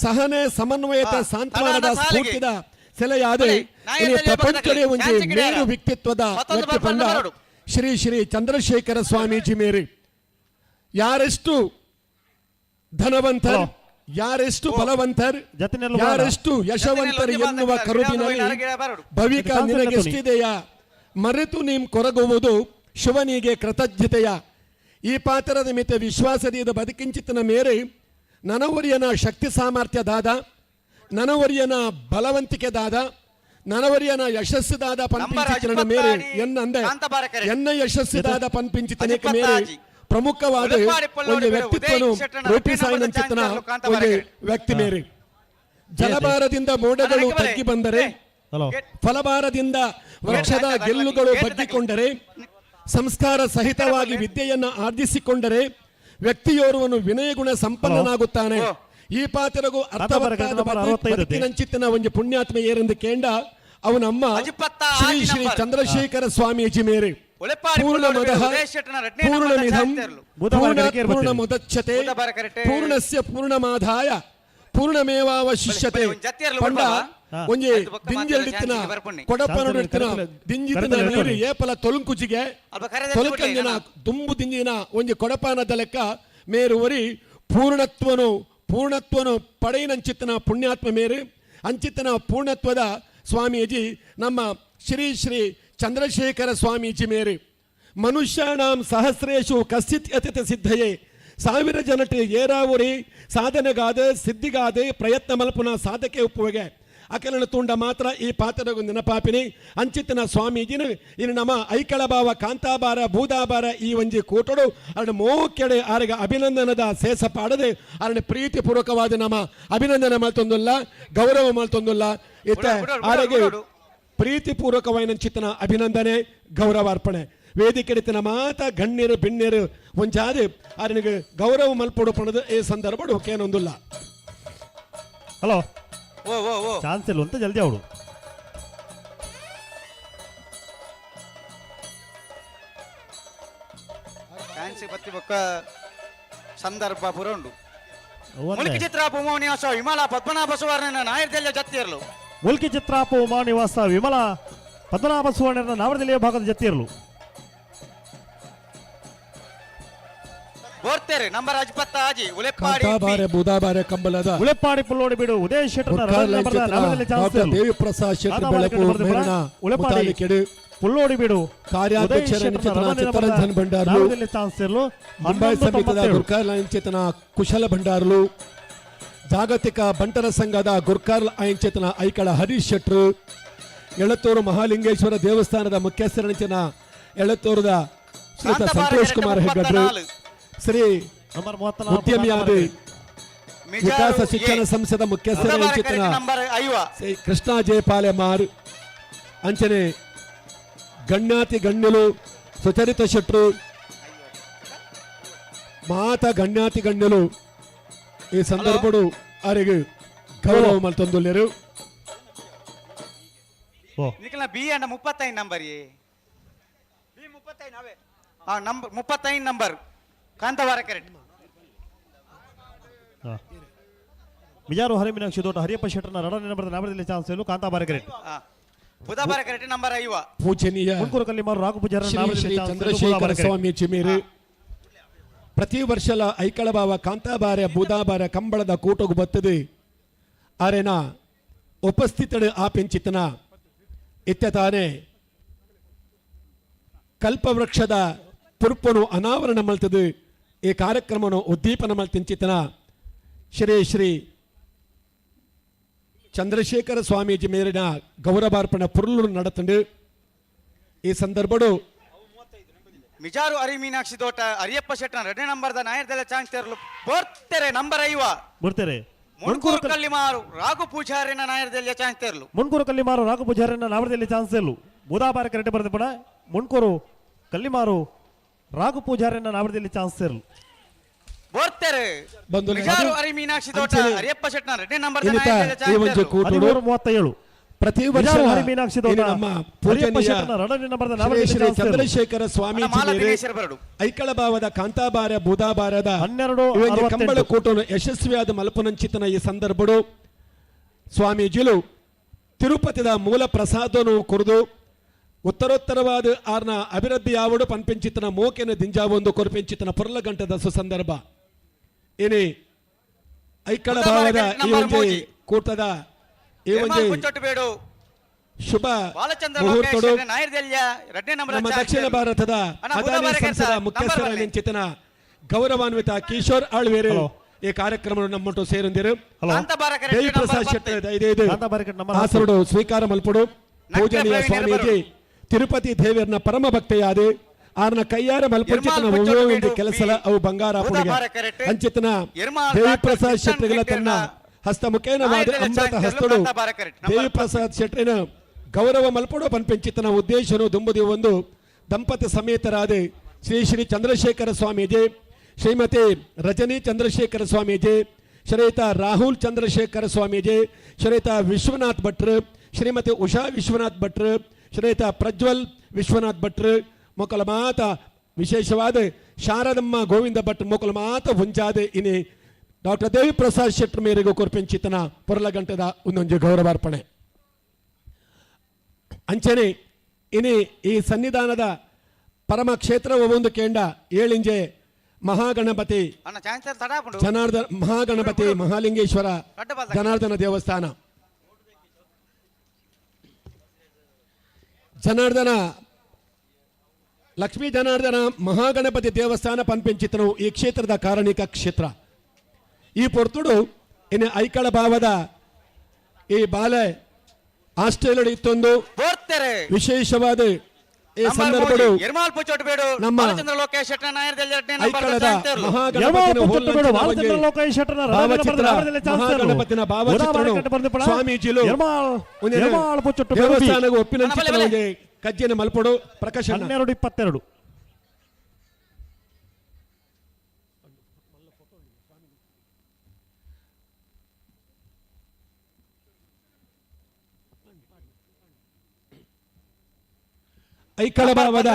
ಸಹನೆ ಸಮನ್ವಯತೆ ಸಾಂತ್ವನದ ಸ್ಫೂರ್ತಿದ ಸೆಲೆಯಾದೆ ಇನ್ನು ಪ್ರಪಂಚದ ಒಂದು ಮೇರು ವ್ಯಕ್ತಿತ್ವದ ವ್ಯಕ್ತಿಪಂಡ ಶ್ರೀ ಶ್ರೀ ಚಂದ್ರಶೇಖರ ಸ್ವಾಮೀಜಿ ಮೇರೆ ಯಾರೆಷ್ಟು ಧನವಂತರು ಯಾರೆಷ್ಟು ಬಲವಂತರು ಯಾರೆಷ್ಟು ಯಶವಂತರು ಎನ್ನುವ ಕರುಬಿನಲ್ಲಿ ಭವಿಕ ನಿನಗೆಷ್ಟಿದೆಯಾ ಮರೆತು ನೀಂ ಕೊರಗುವುದು ಶಿವನಿಗೆ ಕೃತಜ್ಞತೆಯ ಈ ಪಾತ್ರದ ಮಿತ ವಿಶ್ವಾಸದಿಂದ ಬದುಕಿಂಚಿತನ ಮೇರೆ ನನವರಿಯನ ಶಕ್ತಿ ಸಾಮರ್ಥ್ಯದಾದ ನನವರಿಯನ ಬಲವಂತಿಕೆದಾದ ನನವರಿಯನ ಯಶಸ್ಸುದಾದ ಪನ್ಪಿಂಚಿತನ ಮೇರೆ ಎನ್ನಂದೆ ಎನ್ನ ಯಶಸ್ಸುದಾದ ಪನ್ಪಿಂಚಿತನಿಕ ಮೇರೆ ಪ್ರಮುಖವಾದ ಒಂದು ವ್ಯಕ್ತಿತ್ವನು ರೂಪಿಸಾಯಿನಂಚಿತನ ಒಂದು ವ್ಯಕ್ತಿ ಮೇರೆ ಜಲಭಾರದಿಂದ ಮೋಡಗಳು ತಗ್ಗಿ ಬಂದರೆ ಫಲಭಾರದಿಂದ ವೃಕ್ಷದ ಗೆಲ್ಲುಗಳು ಬಗ್ಗಿಕೊಂಡರೆ ಸಂಸ್ಕಾರ ಸಹಿತವಾಗಿ ವಿದ್ಯೆಯನ್ನು ಆರ್ಜಿಸಿಕೊಂಡರೆ ವ್ಯಕ್ತಿಯೋರ್ವನು ವಿನಯಗುಣ ಸಂಪನ್ನನಾಗುತ್ತಾನೆ ಈ ಪಾತ್ರಗೂ ಅರ್ಥವತ್ತಾದ ಬದುಕಿನಂಚಿತ್ತಿನ ಒಂದು ಪುಣ್ಯಾತ್ಮ ಏರೆಂದು ಕೇಂಡ ಅವನಮ್ಮ ಶ್ರೀ ಶ್ರೀ ಚಂದ್ರಶೇಖರ ಸ್ವಾಮೀಜಿ ಮೇರೆ ಪೂರ್ಣಮದಃ ಪೂರ್ಣಮಿದಂ ಪೂರ್ಣಮುದಚ್ಯತೆ ಪೂರ್ಣಸ್ಯ ಪೂರ್ಣಮಾದಾಯ ಪೂರ್ಣಮೇವಾವಶಿಷ್ಯತೆ ಪಂಡ ಒಂಜಿ ದಿಂಜೆಡಿತ್ತಿನ ಕೊಡಪನಡಿತ್ತಿನ ದಿಂಜಿತಿನ ನೀರು ಏಪಲ ತೊಲಂಕುಜಿಗೆ ತೊಲಕಂಜಿನ ದುಂಬು ದಿಂಜಿನ ಒಂಜಿ ಕೊಡಪಾನದ ಲೆಕ್ಕ ಮೇರುವರಿ ಪೂರ್ಣತ್ವನು ಪಡೆಯಿನಂಚಿತ್ತಿನ ಪುಣ್ಯಾತ್ಮ ಮೇರು ಅಂಚಿತ್ತಿನ ಪೂರ್ಣತ್ವದ ಸ್ವಾಮೀಜಿ ನಮ್ಮ ಶ್ರೀ ಶ್ರೀ ಚಂದ್ರಶೇಖರ ಸ್ವಾಮೀಜಿ ಮೇರೆ ಮನುಷ್ಯಾಣಾಂ ಸಹಸ್ರೇಶು ಕಶ್ಚಿತ್ ಯತಿತ ಸಿದ್ಧಯೇ ಸಾವಿರ ಜನತೆ ಏರಾವರಿ ಸಾಧನೆಗಾದ ಸಿದ್ಧಿಗಾದ ಪ್ರಯತ್ನ ಮಲ್ಪುನ ಸಾಧಕೆ ಉಪ್ಪುವೆಗೆ ಅಕಲನ ತುಂಡ ಮಾತ್ರ ಈ ಪಾತ್ರದ ನೆನಪಾಪಿನಿ ಅಂಚಿತ್ತಿನ ಸ್ವಾಮೀಜಿನ ಇನ್ನು ನಮ್ಮ ಐಕಳಭಾವ ಕಾಂತಾಬಾರ ಭೂದಾಬಾರ ಈ ಒಂಜಿ ಕೂಟಡು ಅರಣ ಮೋಕೆಡೆ ಆರಿಗೆ ಅಭಿನಂದನದ ಸೇಸ ಪಾಡದೆ ಅರಣ ಪ್ರೀತಿಪೂರ್ವಕವಾದ ನಮ್ಮ ಅಭಿನಂದನೆ ಮಾಡ್ತೊಂದಿಲ್ಲ ಗೌರವ ಮಾಡ್ತೊಂದಿಲ್ಲ ಇತ್ತ ಆರಿಗೆ ಪ್ರೀತಿಪೂರ್ವಕವಾದ ಚಿತ್ತನ ಅಭಿನಂದನೆ ಗೌರವಾರ್ಪಣೆ ವೇದಿಕೆಡಿತಿನ ಮಾತ ಗಣ್ಯರು ಬಿಣ್ಯರು ಒಂಜಾದೆ ಅವನಿಗೆ ಗೌರವ ಮಲ್ಪಡು ಪಣದು ಈ ಸಂದರ್ಭ ಕೇನೊಂದಿಲ್ಲ ಹಲೋ ಓ ಓ ಓ ಚಾನ್ಸ್ ಇಲ್ಲ ಅಂತ ಜಲ್ದಿ ಅವಳು ಫ್ಯಾನ್ಸಿ ಬತ್ತಿ ಬೊಕ್ಕ ಸಂದರ್ಭ ಪುರಂಡು ಮುಲ್ಕಿ ಚಿತ್ರಾಪು ಮೌನಿವಾಸ ವಿಮಲ ಪದ್ಮನಾಭ ಸುವರ್ಣನ ನಾಯರ್ದೆಲ್ಲ ಜತ್ತಿರಲು ಮುಲ್ಕಿ ಚಿತ್ರಾಪು ಮಾನಿವಾಸ ವಿಮಲ ಪದ್ಮನಾಭ ಸುವರ್ಣನ ನಾವರದಲ್ಲಿಯ ಭಾಗದ ಜತ್ತಿರಲು ಬೋರ್ತೆರೆ ನಂಬರ್ 17 ಆಜಿ ಉಲೆಪ್ಪಾಡಿ ಕಾಂತಾಬಾರೆ ಬುದಾಬಾರೆ ಕಂಬಲದ ಉಲೆಪ್ಪಾಡಿ ಪುಲ್ಲೋಡಿ ಬಿಡು ಉದಯ ಶೆಟ್ಟರ್ನ ನಂಬರ್ದ ನಾವರದಲ್ಲಿ ಚಾನ್ಸ್ ಇಲ್ಲ ದೇವಿ ಪ್ರಸಾದ್ ಶೆಟ್ಟಿ ಬೆಳಕು ಮೇರನ ಉಲೆಪ್ಪಾಡಿ ಕೆಡು ಪುಲ್ಲೋಡಿ ಬಿಡು ಕಾರ್ಯಾಧ್ಯಕ್ಷರ ಚಿತ್ತರಂಜನ್ ಭಂಡಾರಲು ನಾವರದಲ್ಲಿ ಚಾನ್ಸ್ ಇರಲು ಮುಂಬೈ ಸಮಿತಿಯ ಗುರ್ಕಾಲ್ ಚೇತನ ಕುಶಲ ಭಂಡಾರಲು ಜಾಗತಿಕ ಬಂಟರ ಸಂಘದ ಗುರ್ಕಾಲ್ ಚೇತನ ಐಕಳ ಹರೀಶ್ ಶೆಟ್ರು ಎಳತ್ತೂರು ಮಹಾಲಿಂಗೇಶ್ವರ ದೇವಸ್ಥಾನದ ಮುಖ್ಯಸ್ಥರಣಿಚನ ಎಳತ್ತೂರದ ಶ್ರೀತ ಸಂತೋಷ್ ಕುಮಾರ್ ಹೆಗ್ಗಡ್ರು ಶ್ರೀ ಉದ್ಯಮಿಯಾದ ವಿಕಾಸ ಶಿಕ್ಷಣ ಸಂಸ್ಥೆದ ಮುಖ್ಯಸ್ಥರಣಿಚನ ಶ್ರೀ ಕೃಷ್ಣ ಜಯಪಾಲೆಮಾರ್ ಅಂಚನೆ ಗಣ್ಯಾತಿ ಗಣ್ಯರು ಸುಚರಿತ ಶೆಟ್ರು ಮಾತ ಗಣ್ಯಾತಿ ಗಣ್ಯರು ಈ ಸಂದರ್ಭಡು ಅವರಿಗೆ ಗೌರವ ಮಲ್ತೊಂದುಲ್ಲೆರು ನಿಖಿಲ ಬಿ ಅಂಡ 35 ನಂಬರ್ ಬಿ 35 ಅವೇ ನಂಬರ್ 35 ನಂಬರ್ ಕಾಂತವಾರ ಕರೆಕ್ಟ್ ಮಿಜಾರು ಹರಿಮಿನಾಕ್ಷಿ ದೊಡ್ಡ ಹರಿಯಪ್ಪ ಶೆಟ್ಟರ್ನ ರಡ ನಂಬರ್ದ ನಾವರದಲ್ಲಿ ಚಾನ್ಸ್ ಇಲ್ಲ ಕಾಂತಾಬಾರ ಕರೆಕ್ಟ್ ಬುಧವಾರ ಕರೆಕ್ಟ್ ನಂಬರ್ 5 ಪೂಜನೀಯ ಮುನ್ಕೂರು ಕಲ್ಲಿಮಾರು ರಾಘು ಪೂಜಾರ ಶ್ರೀ ಚಂದ್ರಶೇಖರ ಸ್ವಾಮಿ ಚಿಮೇರು ಪ್ರತಿ ವರ್ಷಲ ಐಕಳಭಾವ ಕಾಂತಾಬಾರ ಬೂದಾಬಾರ ಕಂಬಳದ ಕೂಟಗು ಬತ್ತದೆ ಆರೆನ ಉಪಸ್ಥಿತಡು ಆ ಪೆಂಚಿತನ ಇತ್ಯತಾನೆ ಕಲ್ಪವೃಕ್ಷದ ತುರ್ಪನು ಅನಾವರಣ ಮಲ್ತದು ಈ ಕಾರ್ಯಕ್ರಮವನ್ನು ಉದ್ದೀಪನ ಮಲ್ತಿಂಚಿತನ ಶ್ರೀ ಶ್ರೀ ಚಂದ್ರಶೇಖರ ಸ್ವಾಮೀಜಿ ಮೇರಿನ ಗೌರವಾರ್ಪಣ ಪುರುಳು ನಡತಂಡು ಈ ಸಂದರ್ಭಡು ಮಿಜಾರು ಅರಿ ಮೀನಾಕ್ಷಿ ತೋಟ ಅರಿಯಪ್ಪ ಶೆಟ್ಟನ 2 ನಂಬರ್ದ ನಾಯರ್ದೆಲ್ಲ ಚಾನ್ಸ್ ತೆರಲು ಬೋರ್ತೆರೆ ನಂಬರ್ 5 ಬರ್ತಾರೆ ಮುನ್ಕೂರು ಕಲ್ಲಿಮಾರು ರಾಘು ಪೂಜಾರಿನ ನಾಯರ್ದೆಲ್ಲ ಚಾನ್ಸ್ ತೆರಲು ಮುನ್ಕೂರು ಕಲ್ಲಿಮಾರು ರಾಘು ಪೂಜಾರಿನ ನಾವರದಲ್ಲಿ ಚಾನ್ಸ್ ಇಲ್ಲ ಬುಧವಾರ ಕರೆಕ್ಟ್ ಬರ್ತದೆ ಪಡ ಮುನ್ಕೂರು ಕಲ್ಲಿಮಾರು ರಾಘು ಪೂಜಾರಿನ ನಾವರದಲ್ಲಿ ಚಾನ್ಸ್ ಇರಲು ಬೋರ್ತೆರೆ ಬಂದು ಮಿಜಾರು ಅರಿ ಮೀನಾಕ್ಷಿ ತೋಟ ಅರಿಯಪ್ಪ ಶೆಟ್ಟನ 2 ನಂಬರ್ದ ಇಲ್ಲಿತ ನಾಯರ್ದೆಲ್ಲ ಈ ಒಂದು ಚಾನ್ಸ್ ಕೂಟಡು 13:37 ಪ್ರತಿ ವರ್ಷ ಹರಿ ಮೀನಾಕ್ಷಿ ದೋಟ, ನಮ್ಮ ಹರಿಯಪ್ಪ ಪೂಜನೀಯ ಶೆಟ್ಟನ ರಣನಿನ ಬರೆದ ಶ್ರೀ ನಾವೇ ಶ್ರೀ ಚಂದ್ರಶೇಖರ ಸ್ವಾಮೀಜಿ ಮಾಲ ಮೇರೆ ದಿನೇಶರ ಬರಡು ಐಕಳ ಭಾವದ ಕಾಂತಾಬಾರ ಬುಧಾಬಾರದ 12:68 ಕಂಬಳ ಕೂಟನು ಯಶಸ್ವಿಯಾದ ಮಲ್ಪುನಂಚಿತನ ಈ ಸಂದರ್ಭಡು ಸ್ವಾಮೀಜಿಲು ತಿರುಪತಿದ ಮೂಲ ಪ್ರಸಾದನು ಕುರಿದು ಉತ್ತರೋತ್ತರವಾದ ಆರ್ನ ಅಭಿವೃದ್ಧಿ ಯಾವಡು ಪನ್ಪೆಂಚಿತನ ಮೋಕೆನ ದಿಂಜಾವೊಂದು ಕೊರಪೆಂಚಿತನ ಪುರ್ಲಗಂಟದ ಸುಸಂದರ್ಭ ಏನೇ ಐಕಳ ಭಾವದ ಈ ಒಂದು ಕೂಟದ ಈ ಒಂದು ಶುಭ ಮುಹೂರ್ತಡು ನಮ್ಮ ದಕ್ಷಿಣ ಭಾರತದ ಅದಾನಿ ಸಂಸದ ಮುಖ್ಯಸ್ಥರ ನೆಂಚಿತನ ಗೌರವಾನ್ವಿತ ಕಿಶೋರ್ ಆಳ್ವೇರು ಈ ಕಾರ್ಯಕ್ರಮ ನಮ್ಮೊಟ್ಟು ಸೇರಿದರು ದೇವಿ ಪ್ರಸಾದ್ ಶೆಟ್ಟಿ ಹಾಸರುಡು ಸ್ವೀಕಾರ ಮಲ್ಪಡು ಪೂಜನೀಯ ಸ್ವಾಮೀಜಿ ತಿರುಪತಿ ದೇವಿಯರ್ನ ಪರಮ ಭಕ್ತೆಯಾದೆ ಆರ್ನ ಕೈಯಾರ ಮಲ್ಪಂಚಿತನ ಒಂದು ಕೆಲಸಲ ಅವು ಬಂಗಾರ ಅಂಚಿತನ ದೇವಿ ಪ್ರಸಾದ್ ಶೆಟ್ಟಿಗಳ ತನ್ನ ಹಸ್ತ ಮುಖೇನವಾದ ಅಮೃತ ಹಸ್ತಡು ದೇವಿ ಪ್ರಸಾದ್ ಶೆಟ್ಟಿನ ಗೌರವ ಮಲ್ಪಡು ಪನ್ಪೆಂಚಿತನ ಉದ್ದೇಶನು ದುಂಬುದಿ ಒಂದು ದಂಪತಿ ಸಮೇತರಾದ ಶ್ರೀ ಶ್ರೀ ಚಂದ್ರಶೇಖರ ಸ್ವಾಮೀಜಿ ಶ್ರೀಮತಿ ರಜನಿ ಚಂದ್ರಶೇಖರ ಸ್ವಾಮೀಜಿ ಶ್ರೀಯುತ ರಾಹುಲ್ ಚಂದ್ರಶೇಖರ ಸ್ವಾಮೀಜಿ ಶ್ರೀಯುತ ವಿಶ್ವನಾಥ್ ಭಟ್ರು ಶ್ರೀಮತಿ ಉಷಾ ವಿಶ್ವನಾಥ್ ಭಟ್ರು ಶ್ರೀಯುತ ಪ್ರಜ್ವಲ್ ವಿಶ್ವನಾಥ್ ಭಟ್ರು ಮೊಕಲ ಮಾತ ವಿಶೇಷವಾದ ಶಾರದಮ್ಮ ಗೋವಿಂದ ಭಟ್ ಮೊಕಲ ಮಾತ ಹೊಂಚಾದೆ ಇನಿ ಡಾಕ್ಟರ್ ದೇವಿ ಪ್ರಸಾದ್ ಶೆಟ್ಟಿ ಮೇರೆಗೂ ಕೊರ್ಪೆಂಚಿತನ ಪೊರ್ಲಗಂಟದ ಒಂದೊಂದು ಗೌರವಾರ್ಪಣೆ ಅಂಚನೆ ಇನಿ ಈ ಸನ್ನಿಧಾನದ ಪರಮ ಕ್ಷೇತ್ರ ಒಂದು ಕೇಂಡ ಏಳಿಂಜೆ ಮಹಾಗಣಪತಿ ಜನಾರ್ದನ ಮಹಾಗಣಪತಿ ಮಹಾಲಿಂಗೇಶ್ವರ ಜನಾರ್ದನ ದೇವಸ್ಥಾನ ಜನಾರ್ದನ ಲಕ್ಷ್ಮೀ ಜನಾರ್ದನ ಮಹಾಗಣಪತಿ ದೇವಸ್ಥಾನ ಪನ್ಪೆಂಚಿತನು ಈ ಕ್ಷೇತ್ರದ ಕಾರಣಿಕ ಕ್ಷೇತ್ರ ಈ ಪೊರ್ತುಡು ಇನ್ನು ಐಕಳ ಭಾವದ ಈ ಬಾಲೆ ಆಸ್ಟ್ರೇಲಿಯಾ ಇತ್ತೊಂದು ವಿಶೇಷವಾದ ಈ ಸಂದರ್ಭಗಳು ನಮ್ಮ ಐಕಳದ ಮಹಾಗಣಪತಿನ ಭಾವಚಿತ್ರನು ಸ್ವಾಮೀಜಿಲು ದೇವಸ್ಥಾನಗೂ ಒಪ್ಪಿನ ಚಿತ್ರಗಳಿಗೆ ಕಜ್ಜಿನ ಮಲ್ಪಡು ಪ್ರಕಾಶನ 12:22 ಐಕಳ ಭಾವದ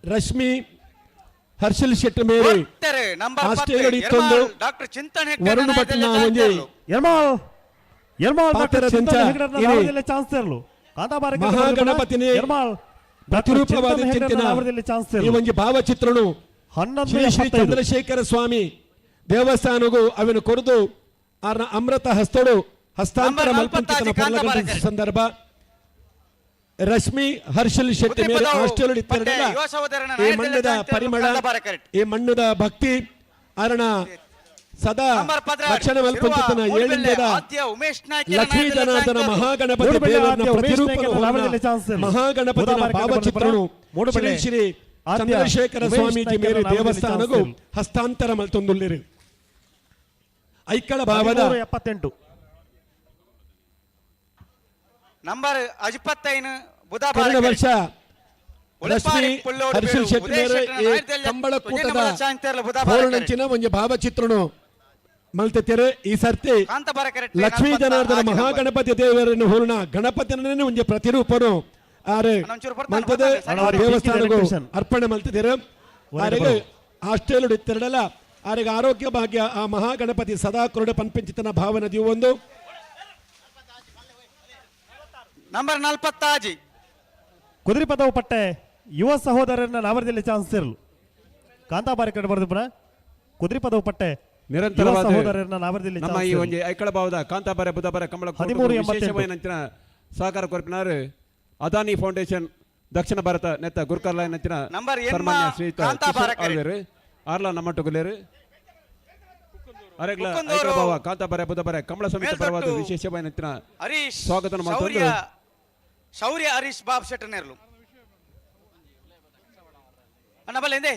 ರಶ್ಮಿ ಹರ್ಷಲ್ ಶೆಟ್ಟಿ ಮೇರೆ ಆಸ್ಟ್ರೇಲಿಯಾ ಇತ್ತೊಂದು ವರುಣ್ ಭಟ್ ಒಂಜಿ ಮಹಾಗಣಪತಿನೇ ಪ್ರತಿರೂಪವಾದ ಚಿಂತನ ಈ ಒಂದು ಭಾವಚಿತ್ರನು ಶ್ರೀ ಶ್ರೀ ಚಂದ್ರಶೇಖರ ಸ್ವಾಮಿ ದೇವಸ್ಥಾನಗೂ ಅವನು ಕೊರದು ಆರ್ನ ಅಮೃತ ಹಸ್ತಡು ಹಸ್ತಾಂತರ ಮಲ್ಪಂಚಿತನ ಸಂದರ್ಭ ರಶ್ಮಿ ಹರ್ಷಲ್ ಶೆಟ್ಟಿ ಮೇಲೆ ಆಸ್ಟ್ರೇಲಿಯಾ ಈ ಮಣ್ಣದ ಪರಿಮಳ ಈ ಮಣ್ಣದ ಭಕ್ತಿ ಅರಣ ಸದಾ ರಕ್ಷಣ ಮಲ್ಪಂಚಿತನ ಏಳಿಂದದ ಲಕ್ಷ್ಮೀ ಜನಾರ್ದನ ಮಹಾಗಣಪತಿ ದೇವರನ್ನ ಪ್ರತಿರೂಪ ಮಹಾಗಣಪತಿನ ಭಾವಚಿತ್ರನು ಶ್ರೀ ಶ್ರೀ ಚಂದ್ರಶೇಖರ ಸ್ವಾಮೀಜಿ ಮೇರೆ ದೇವಸ್ಥಾನಗೂ ಹಸ್ತಾಂತರ ಮಲ್ತೊಂದುಲ್ಲಿರು ಐಕಳ ಭಾವದ 78 ನಂಬರ್ 25 ಕಳೆದ ವರ್ಷ ರಶ್ಮಿ ಹರ್ಷಲ್ ಶೆಟ್ಟಿ ಮೇರೆ ಈ ಕಂಬಳ ಕೂಟದ ಪೌರ್ಣಂಚಿನ ಒಂದು ಭಾವಚಿತ್ರನು ಮಲ್ತೆರೆ ಈ ಸರ್ತಿ ಲಕ್ಷ್ಮೀ ಜನಾರ್ದನ ಮಹಾಗಣಪತಿ ದೇವರನ್ನು ಹೂರ್ಣ ಗಣಪತಿನೇ ಒಂದು ಪ್ರತಿರೂಪನು ಆರೆ ಮಲ್ತದೆ ದೇವಸ್ಥಾನಗೂ ಅರ್ಪಣೆ ಮಲ್ತಿದ್ದಾರೆ ಆರೆಗೆ ಆಸ್ಟ್ರೇಲಿಯಾ ಇತ್ತೆರಡಲ್ಲ ಆರೆಗೆ ಆರೋಗ್ಯ ಭಾಗ್ಯ ಆ ಮಹಾಗಣಪತಿ ಸದಾ ಕೊರಡೆ ಪನ್ಪೆಂಚಿತನ ಭಾವನದಿಯು ಒಂದು ನಂಬರ್ 40 ಕುದುರೆ ಪದವು ಪಟ್ಟೆ ಯುವ ಸಹೋದರನ ನಾವರದಲ್ಲಿ ಚಾನ್ಸ್ ಇರಲು ಕಾಂತಾಬಾರಿ ಕಡೆ ಬರೆದು ಪುನಃ ಕುದುರೆ ಪದವು ಪಟ್ಟೆ ನಿರಂತರವಾದ ಸಹೋದರನ ನಾವರದಲ್ಲಿ ನಮ್ಮ ಈ ಒಂದು ಐಕಳ ಭಾವದ ಕಾಂತಾಬಾರೆ ಬುಧಬಾರೆ ಕಂಬಳ 13 ಸಹಕಾರ ಕೊರಪಿನಾರು ಅದಾನಿ ಫೌಂಡೇಶನ್ ದಕ್ಷಿಣ ಭಾರತ ನೆತ್ತ ಗುರುಕರ್ಲ ನೆಚ್ಚಿನ ಸನ್ಮಾನ್ಯ ಶ್ರೀಯುತ ಆಳ್ವೇರು ಆರ್ಲ ನಮ್ಮಟ್ಟು ಗುಲೇರು ಅರೆಗ್ಲ ಐಕಳ ಭಾವ ಕಾಂತಾಬಾರೆ ಬುಧಬಾರೆ ಕಂಬಳ ಸಮಿತಿ ಪರವಾದ ವಿಶೇಷವಾಗಿ ನೆಚ್ಚಿನ ಸ್ವಾಗತ ಮಾಡ್ಕೊಂಡು ಶೌರ್ಯ ಹರೀಶ್ ಬಾಬ್ ಶೆಟ್ಟನೇರ್ಲು ಅಣ್ಣ ಬಲೆ ಎಂದೇ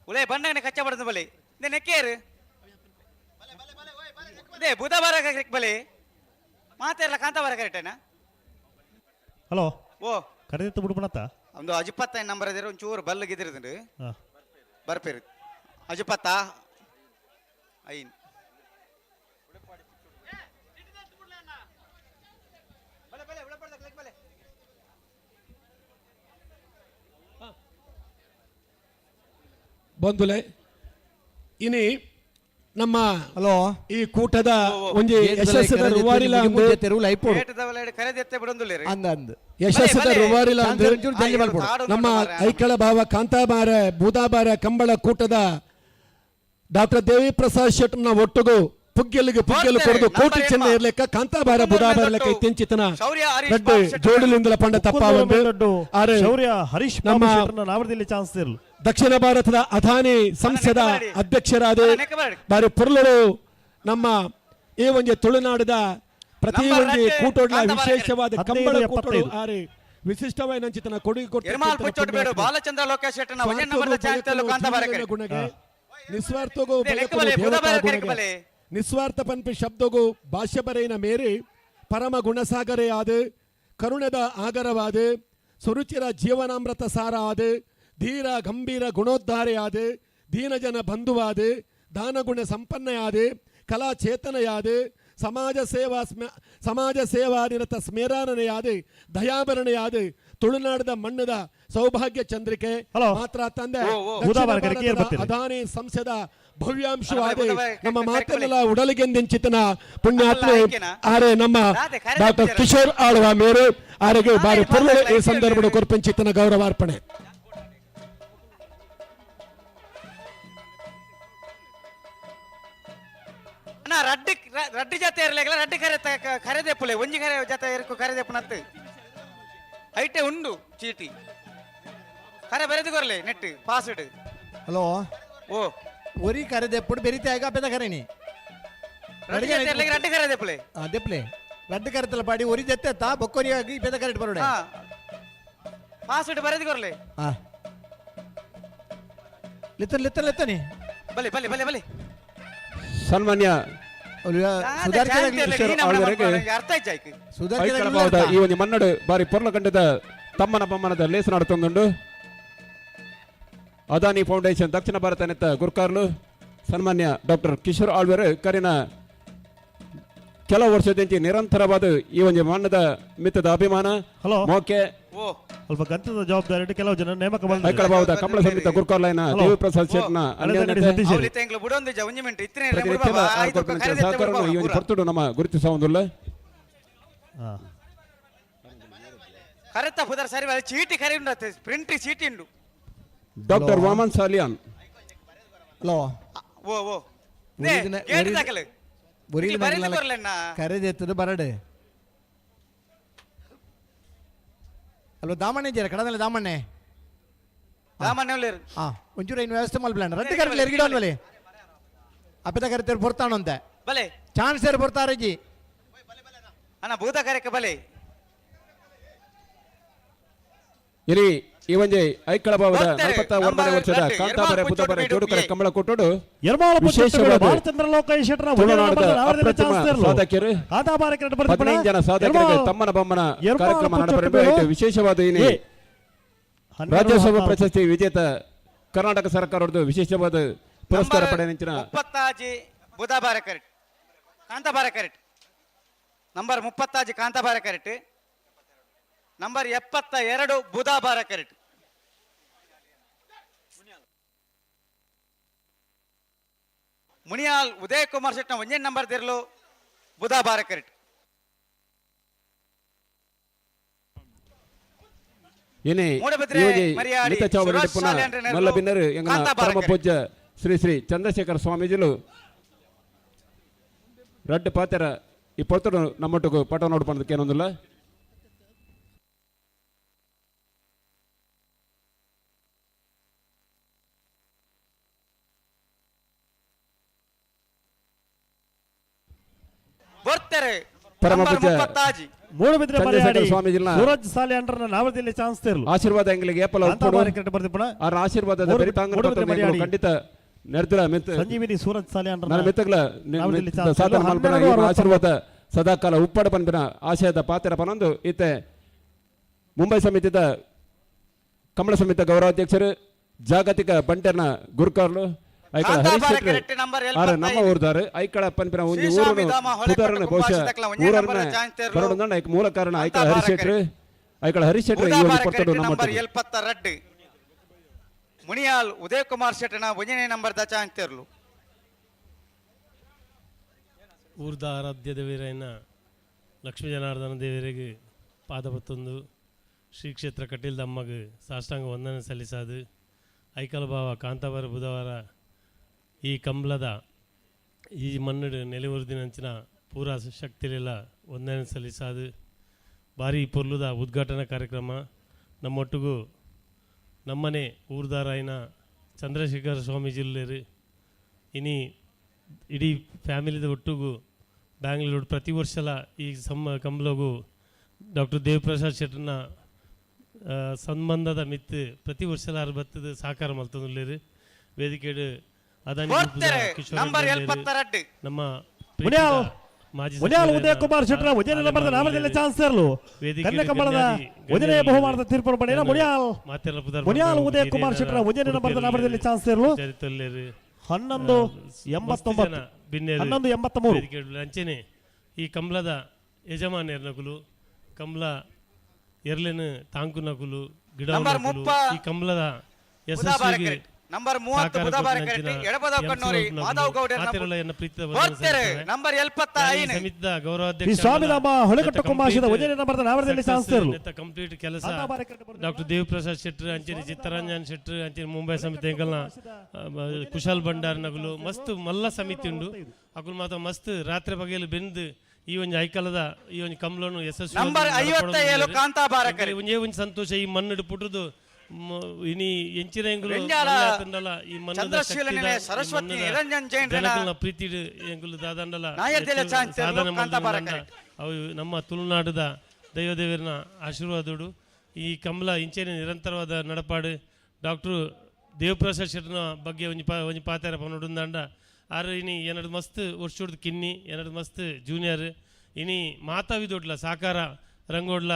ಉಲೇ ಬಣ್ಣನೆ ಕಚ್ಚ ಬಡದ ಬಲೆ ಇಂದೆ ನೆಕ್ಕೇರು ಇಂದೆ ಬುಧವಾರ ಬಲೆ ಮಾತಾಡಲ್ಲ ಕಾಂತಾವಾರ ಕರೆಕ್ಟೇನಾ ಹಲೋ ಓ ಕರೆದಿತ್ತು ಬಿಡ್ಬಣತ್ತ ಒಂದು 25 ನಂಬರ್ ಇದ್ರೆ ಒಂಚೂರು ಬಲ್ಲಗಿದ್ದಿರ್ತಂಡು ಬರ್ಪೇರು 25 ಐನ್ ಬಂಧುಲೆ ಇನಿ ನಮ್ಮ ಹಲೋ ಈ ಕೂಟದ ಒಂಜಿ ಯಶಸ್ಸದ ರುವಾರಿಲ ಕರೆದೆತ್ತೆ ಬಿಡೊಂದುಲ್ಲೇರಿ ಯಶಸ್ಸದ ರುವಾರಿಲ ನಮ್ಮ ಐಕಳ ಭಾವ ಕಾಂತಾಬಾರ ಬೂದಾಬಾರ ಕಂಬಳ ಕೂಟದ ಡಾಕ್ಟರ್ ದೇವಿ ಪ್ರಸಾದ್ ಶೆಟ್ಟರ್ನ ಒಟ್ಟುಗು ಪುಗ್ಗೆಲಿಗೆ ಪುಗ್ಗೆಲು ಕೊಡದು ಕೋಟಿ ಚೆನ್ನ ಇರ್ಲೆಕ್ಕ ಕಾಂತಾಬಾರ ಬುಧಾಬಾರ ಲೆಕ್ಕ ಇತ್ತೆಂಚಿತನ ದೊಡ್ಡ ಜೋಡಿಲಿಂದಲ ಪಂಡ ತಪ್ಪಾವಂದು ಆರೆ ಹರೀಶ್ ನಮ್ಮ ನಾವರದಲ್ಲಿ ಚಾನ್ಸ್ ಇರಲು ದಕ್ಷಿಣ ಭಾರತದ ಅದಾನಿ ಸಂಸದ ಅಧ್ಯಕ್ಷರಾದ ಬಾರಿ ಪುರ್ಲರು ನಮ್ಮ ಈ ಒಂದು ತುಳುನಾಡದ ಪ್ರತಿ ಒಂದು ಕೂಟೋಡ್ಲ ವಿಶೇಷವಾದ ಕಂಬಳ ಕೂಟೋಡು ಆರೆ ವಿಶಿಷ್ಟವಾದ ಚಿತ್ರನ ಕೊಡುಗೆ ಕೊಟ್ಟು ಬಾಲಚಂದ್ರ ಲೋಕೇಶ್ ಶೆಟ್ಟರ್ನ ಒಂದೇ ನಂಬರ್ದ ಚಾನ್ಸ್ ಕಾಂತಾಬಾರ ಗುಣಗೆ ನಿಸ್ವಾರ್ಥಗೂ ನಿಸ್ವಾರ್ಥ ಪನ್ಪಿ ಶಬ್ದಗೂ ಭಾಷ್ಯ ಬರೆಯಿನ ಮೇರೆ ಪರಮ ಗುಣಸಾಗರೇ ಆದ ಕರುಣದ ಆಗರವಾದ ಸುರುಚಿರ ಜೀವನಾಮೃತ ಸಾರ ಆದ ಧೀರ ಗಂಭೀರ ಗುಣೋದ್ಧಾರೆ ಆದ ದೀನಜನ ಬಂಧುವಾದ ದಾನಗುಣ ಸಂಪನ್ನೆಯಾದ ಕಲಾ ಚೇತನೆಯಾದ ಸಮಾಜ ಸೇವಾನಿರತ ಸ್ಮೇರಾನನೆಯಾದ ದಯಾಭರಣೆಯಾದ ತುಳುನಾಡದ ಮಣ್ಣದ ಸೌಭಾಗ್ಯ ಚಂದ್ರಿಕೆ ಮಾತ್ರ ತಂದೆ ಅದಾನಿ ಸಂಸದ ಭವ್ಯಾಂಶವಾದ ನಮ್ಮ ಮಾತನ್ನೆಲ್ಲ ಉಡಲಿಗೆಂದಿನ ಪುಣ್ಯಾತ್ಮ ಆರೆ ನಮ್ಮ ಡಾಕ್ಟರ್ ಕಿಶೋರ್ ಆಳ್ವ ಮೇರು ಆರೆಗೆ ಬಾರಿ ಪುರ್ಲ ಈ ಸಂದರ್ಭದ ಕೊರ್ಪಂಚಿತನ ಗೌರವಾರ್ಪಣೆ ರಡ್ಡಿ ಜಾತಿ ಇರಲಿಲ್ಲ ರಡ್ಡಿ ಕರೆದೆಪ್ಪುಲೆ ಒಂಜಿ ಜಾತ ಇರಕು ಕರೆದೆಪ್ಪನತ್ತು ಐಟೆ ಉಂಡು ಚೀಟಿ ಕರೆ ಬರೆದು ಕೊರ್ಲೆ ನೆಟ್ ಪಾಸ್ವರ್ಡ್ ಹಲೋ ಓ ಒರಿ ಕರೆದೆಪ್ಪುಡು ಬೆರಿತೆ ಆಗ ಬೆದ ಕರೆನಿ ರಡ್ಡಿ ಕರೆದೆಪ್ಪುಲೆ ದೆಪ್ಲೆ ರಡ್ಡು ಕರೆತಲ್ಲ ಪಾಡಿ ಒರಿ ಜೆತ್ತೆತ್ತ ಬೊಕ್ಕೊರಿಯಾಗಿ ಬೆದ ಕರೆಟ್ ಬರೋಡೆ ಪಾಸ್ವರ್ಡ್ ಬರೆದು ಕೊರ್ಲೆ ಲಿತ್ತನಿ ಬಲೆ ಬಲೆ ಬಲೆ ಬಲೆ ಸನ್ಮಾನ್ಯ ಈ ಒಂದು ಮನ್ನಡು ಬಾರಿ ಪೊರ್ಲಕಂಡದ ತಮ್ಮನ ಬಮ್ಮನದ ಲೇಸ ನಡುತ್ತೊಂದುಂಡು ಅದಾನಿ ಫೌಂಡೇಶನ್ ದಕ್ಷಿಣ ಭಾರತ ನೆತ್ತ ಗುರ್ಕಾರ್ಲು ಸನ್ಮಾನ್ಯ ಡಾಕ್ಟರ್ ಕಿಶೋರ್ ಆಳ್ವೇರ್ ಕರಿನ ಕೆಲವು ವರ್ಷದಿಂದ ನಿರಂತರವಾದ ಈ ಒಂದು ಮಣ್ಣದ ಮಿತ್ತದ ಅಭಿಮಾನ ಮೋಕೆ ಸ್ವಲ್ಪ ಗಂತದ ಜವಾಬ್ದಾರಿ ಕೆಲವು ಜನ ನೇಮಕ ಐಕಳ ಭಾವದ ಕಮಲ ಸಂಗೀತ ಗುರ್ಕಾರ್ಲೈನ ದೇವಿ ಪ್ರಸಾದ್ ಶೆಟ್ನ ಸಹಕಾರವನ್ನು ಈ ಒಂದು ಪೊರ್ತುಡು ನಮ್ಮ ಗುರುತಿಸುವುದಿಲ್ಲ ಕರೆತ ಪುದರ್ ಸರಿ ಚೀಟಿ ಕರಿ ಉಂಡು ಪ್ರಿಂಟ್ ಚೀಟಿ ಉಂಡು ಡಾಕ್ಟರ್ ವಾಮನ್ ಸಾಲಿಯಾನ್ ಹಲೋ ಓ ಓ ಕರೆದೆತ್ತದು ಬರಡೆ ಅಲ್ವ ದಾಮಣ್ಣೆ ಜರ ಕಡದಲ್ಲಿ ದಾಮಣ್ಣೆ ಒಂಚೂರು ಇನ್ನು ವ್ಯವಸ್ಥೆ ಮಲ್ಪ್ಲಾನ್ ರದ್ದು ಕರೆಲ್ಲ ಎರಗಿಡೋನ್ವಲೆ ಅಪ್ಪದ ಕರೆತರು ಬರ್ತಾನಂತೆ ಬಲೆ ಚಾನ್ಸ್ ಏರ್ ಬರ್ತಾರಜ್ಜಿ ಅಣ್ಣ ಭೂತ ಕರೆಕ ಬಲೆ ಇಲ್ಲಿ ಈ ಒಂದು ಐಕಳ ಭಾವದ 41ನೇ ವರ್ಷದ ಕಾಂತಾಬಾರ ಬುಧಬಾರ ಜೋಡುಕರ ಕಂಬಳ ಕೊಟ್ಟೋಡು ಜನ ಸಾಧಕರಿಗೆ ತಮ್ಮನ ಬಮ್ಮನ ಕಾರ್ಯಕ್ರಮ ನಡೆಬರಬೇಕು ವಿಶೇಷವಾದ ರಾಜ್ಯೋತ್ಸವ ಪ್ರಶಸ್ತಿ ವಿಜೇತ ಕರ್ನಾಟಕ ಸರ್ಕಾರದ ವಿಶೇಷವಾದ ಪುರಸ್ಕಾರ ಪಡೆದ ಬುಧಬಾರ ಕರೆಕ್ಟ್ ಕಾಂತಾಬಾರ ಕರೆಕ್ಟ್ ನಂಬರ್ 30 ಕಾಂತಾಬಾರ ಕರೆಕ್ಟ್ ನಂಬರ್ 72 ಬುಧಬಾರ ಕರೆಕ್ಟ್ ಮುನಿಯಾಲ್ ಉದಯ್ ಕುಮಾರ್ ಶೆಟ್ನ ಒಂದೇ ನಂಬರ್ ತಿರ್ಲು ಬುಧಬಾರ ಕರೆಕ್ಟ್ ಪರಮ ಪೂಜ್ಯ ಶ್ರೀ ಶ್ರೀ ಚಂದ್ರಶೇಖರ ಸ್ವಾಮೀಜಿಲು ರಡ್ಡು ಪಾತ್ರ ಈ ಪೊರ್ತಡು ನಮ್ಮೊಟ್ಟಿಗೂ ಪಟ ನೋಡ್ಪೋದಕ್ಕೆ ಏನೊಂದಿಲ್ಲ ಆಶೀರ್ವಾದ ಎಂಗ್ಲಿಗೆ ಆಶೀರ್ವಾದದ ಖಂಡಿತ ಸಂಜೀವಿನಿ ಸೂರಜ್ ಸಾಲೆ ಆಶೀರ್ವಾದ ಸದಾಕಾಲ ಉಪ್ಪಡ ಪನ್ಪಿನ ಆಶಯದ ಪಾತ್ರ ಪನೊಂದು ಇತ್ತೆ ಮುಂಬೈ ಸಮಿತಿದ ಕಮಲ ಸಮಿತಿ ಗೌರವಾಧ್ಯಕ್ಷರು ಜಾಗತಿಕ ಬಂಟರ್ನ ಗುರುಕಾರ್ಲು ಐಕಳ ಹರೀಶ್ ಶೆಟ್ಟಿ ನಮ್ಮ ಊರ್ದಾರು ಐಕಳ ಪನ್ಪಿನ ಒಂದು ಊರನ್ನು ಸುಧಾರಣೆ ಬಹುಶಃ ಊರನ್ನ ಬರೋದಂಡ ಮೂಲ ಕಾರಣ ಐಕಳ ಹರೀಶ್ ಶೆಟ್ಟಿ ಈ ಒಂದು ಕೊಡ್ತಾಡು ನಮ್ಮ ಮುನಿಯಾಲ್ ಉದಯ್ ಕುಮಾರ್ ಶೆಟ್ಟನ 1ನೇ ನಂಬರ್ ದಚ ಅಂತಿರ್ಲು ಊರ್ದ ಆರಾಧ್ಯ ದೇವರೈನ ಲಕ್ಷ್ಮೀ ಜನಾರ್ದನ ದೇವರಿಗೆ ಪಾದಪತ್ತೊಂದು ಶ್ರೀ ಕ್ಷೇತ್ರ ಕಟೀಲ್ದಮ್ಮಗೆ ಸಾಷ್ಟಾಂಗ ವಂದನೆ ಸಲ್ಲಿಸಾದು ಐಕಲ ಭಾವ ಕಾಂತಾಬಾರ ಬುಧವಾರ ಈ ಕಂಬಳದ ಈ ಮನ್ನಡು ನೆಲೆಯೂರ್ದಿನಂಚಿನ ಪೂರಾ ಶಕ್ತಿಲೆಲ್ಲ ವಂದನೆ ಸಲ್ಲಿಸಾದು ಭಾರಿ ಪೊರ್ಲುದ ಉದ್ಘಾಟನಾ ಕಾರ್ಯಕ್ರಮ ನಮ್ಮೊಟ್ಟಿಗೂ ನಮ್ಮನೆ ಊರ್ದಾರಾಯನ ಚಂದ್ರಶೇಖರ ಸ್ವಾಮೀಜಿಲ್ಲೇರು ಇನಿ ಇಡೀ ಫ್ಯಾಮಿಲಿದ ಒಟ್ಟಿಗೂ ಬ್ಯಾಂಗ್ಳೂರು ಪ್ರತಿ ವರ್ಷಲ ಈ ಕಂಬಳಗೂ ಡಾಕ್ಟರ್ ದೇವಪ್ರಸಾದ್ ಶೆಟ್ಟರ್ನ ಸಂಬಂಧದ ಮಿತ್ತು ಪ್ರತಿ ವರ್ಷಲ ಬತ್ತದ ಸಾಕಾರ ಮಲ್ತೊಂದುಲ್ಲೇರು ವೇದಿಕೆಡು ಅದಾನಿ ನಂಬರ್ 72 ನಮ್ಮ ಮಾಜಿ ಉದಯ ಕುಮಾರ್ ಶೆಟ್ಟರ 1ನೇ ನಂಬರ್ದ ನಾಮದಲ್ಲಿ ಚಾನ್ಸ್ ಇರಲು ಕನ್ನಡ ಕಂಬಳದ 1ನೇ ಬಹುಮಾನದ ತೀರ್ಪು ಪಡೆಯನ ಮುನಿಯಾಲ್ ಉದಯ ಕುಮಾರ್ ಶೆಟ್ಟರ 1ನೇ ನಂಬರ್ದ ನಾಮದಲ್ಲಿ ಚಾನ್ಸ್ ಇರಲು 1189 ಅಂಚೆನೆ ಈ ಕಂಬಳದ ಯಜಮಾನ್ಯರ್ನಕುಲು ಕಂಬಳ ಎರ್ಲೆನು ತಾಂಕು ನಕುಲು ಗಿಡ ಈ ಕಂಬಳದ ಯಶಸ್ವಿಗೆ ನಂಬರ್ 30 ಬುಧವಾರ ಕರೆಕ್ಟ್ ಎಡಪದ ಕಣ್ಣೋರಿ ಮಾಧವ್ ಗೌಡರ ನಂಬರ್ 75 ಸಮಿತಿದ ಗೌರವಾಧ್ಯಕ್ಷ ಸ್ವಾಮಿನಾಮ ಹೊಳೆಕಟ್ಟ ಕುಂಭಾಷದ 1ನೇ ನಂಬರ್ದ ನಾಮದಲ್ಲಿ ಚಾನ್ಸ್ ಇರಲು ಕಂಪ್ಲೀಟ್ ಕೆಲಸ ಡಾಕ್ಟರ್ ದೇವಪ್ರಸಾದ್ ಶೆಟ್ಟರ್ ಅಂಚೆನಿ ಚಿತ್ತರಂಜನ್ ಶೆಟ್ಟರ್ ಅಂಚೆನಿ ಮುಂಬೈ ಸಮಿತಿ ಎಂಕಲ್ನ ಕುಶಾಲ್ ಭಂಡಾರ್ ನಗಲು ಮಸ್ತ್ ಮಲ್ಲ ಸಮಿತಿ ಉಂಡು ಅಕುಲು ಮಾತ್ರ ಮಸ್ತ್ ರಾತ್ರಿ ಬಗೆಯಲ್ಲಿ ಬೆಂದು ಈ ಒಂದು ಐಕಲದ ಈ ಒಂದು ಕಂಬಳನ್ನು ಯಶಸ್ವಿ ನಂಬರ್ 57 ಕಾಂತಾಬಾರ ಕರೆ ಒಂಜೇ ಒಂದು ಸಂತೋಷ ಈ ಮಣ್ಣು ಪುಟದು ಇನಿ ಎಂಚಿನ ಎಂಗುಲು ಈ ಮಣ್ಣದ ಸರಸ್ವತಿ ನಿರಂಜನ್ ಜೈನ್ ಪ್ರೀತಿ ಎಂಗುಲು ದಾದಂಡಲ ಅವು ನಮ್ಮ ತುಳುನಾಡದ ದೈವದೇವರನ ಆಶೀರ್ವಾದೋಡು ಈ ಕಂಬಳ ಇಂಚೆನೆ ನಿರಂತರವಾದ ನಡಪಾಡು ಡಾಕ್ಟರ್ ದೇವಪ್ರಸಾದ್ ಶೆಟ್ಟರ್ನ ಬಗ್ಗೆ ಒಂಜಿ ಪಾತಾರ ಪನ್ನೊಡುಂದಾಂಡ ಆರು ಇನಿ ಏನದು ಮಸ್ತ್ ವರ್ಷೋಡ್ದು ಕಿನ್ನಿ ಏನದು ಮಸ್ತ್ ಜೂನಿಯರ್ ಇನಿ ಮಾತಾವಿದೊಡ್ಲ ಸಾಕಾರ ರಂಗೋಡ್ಲ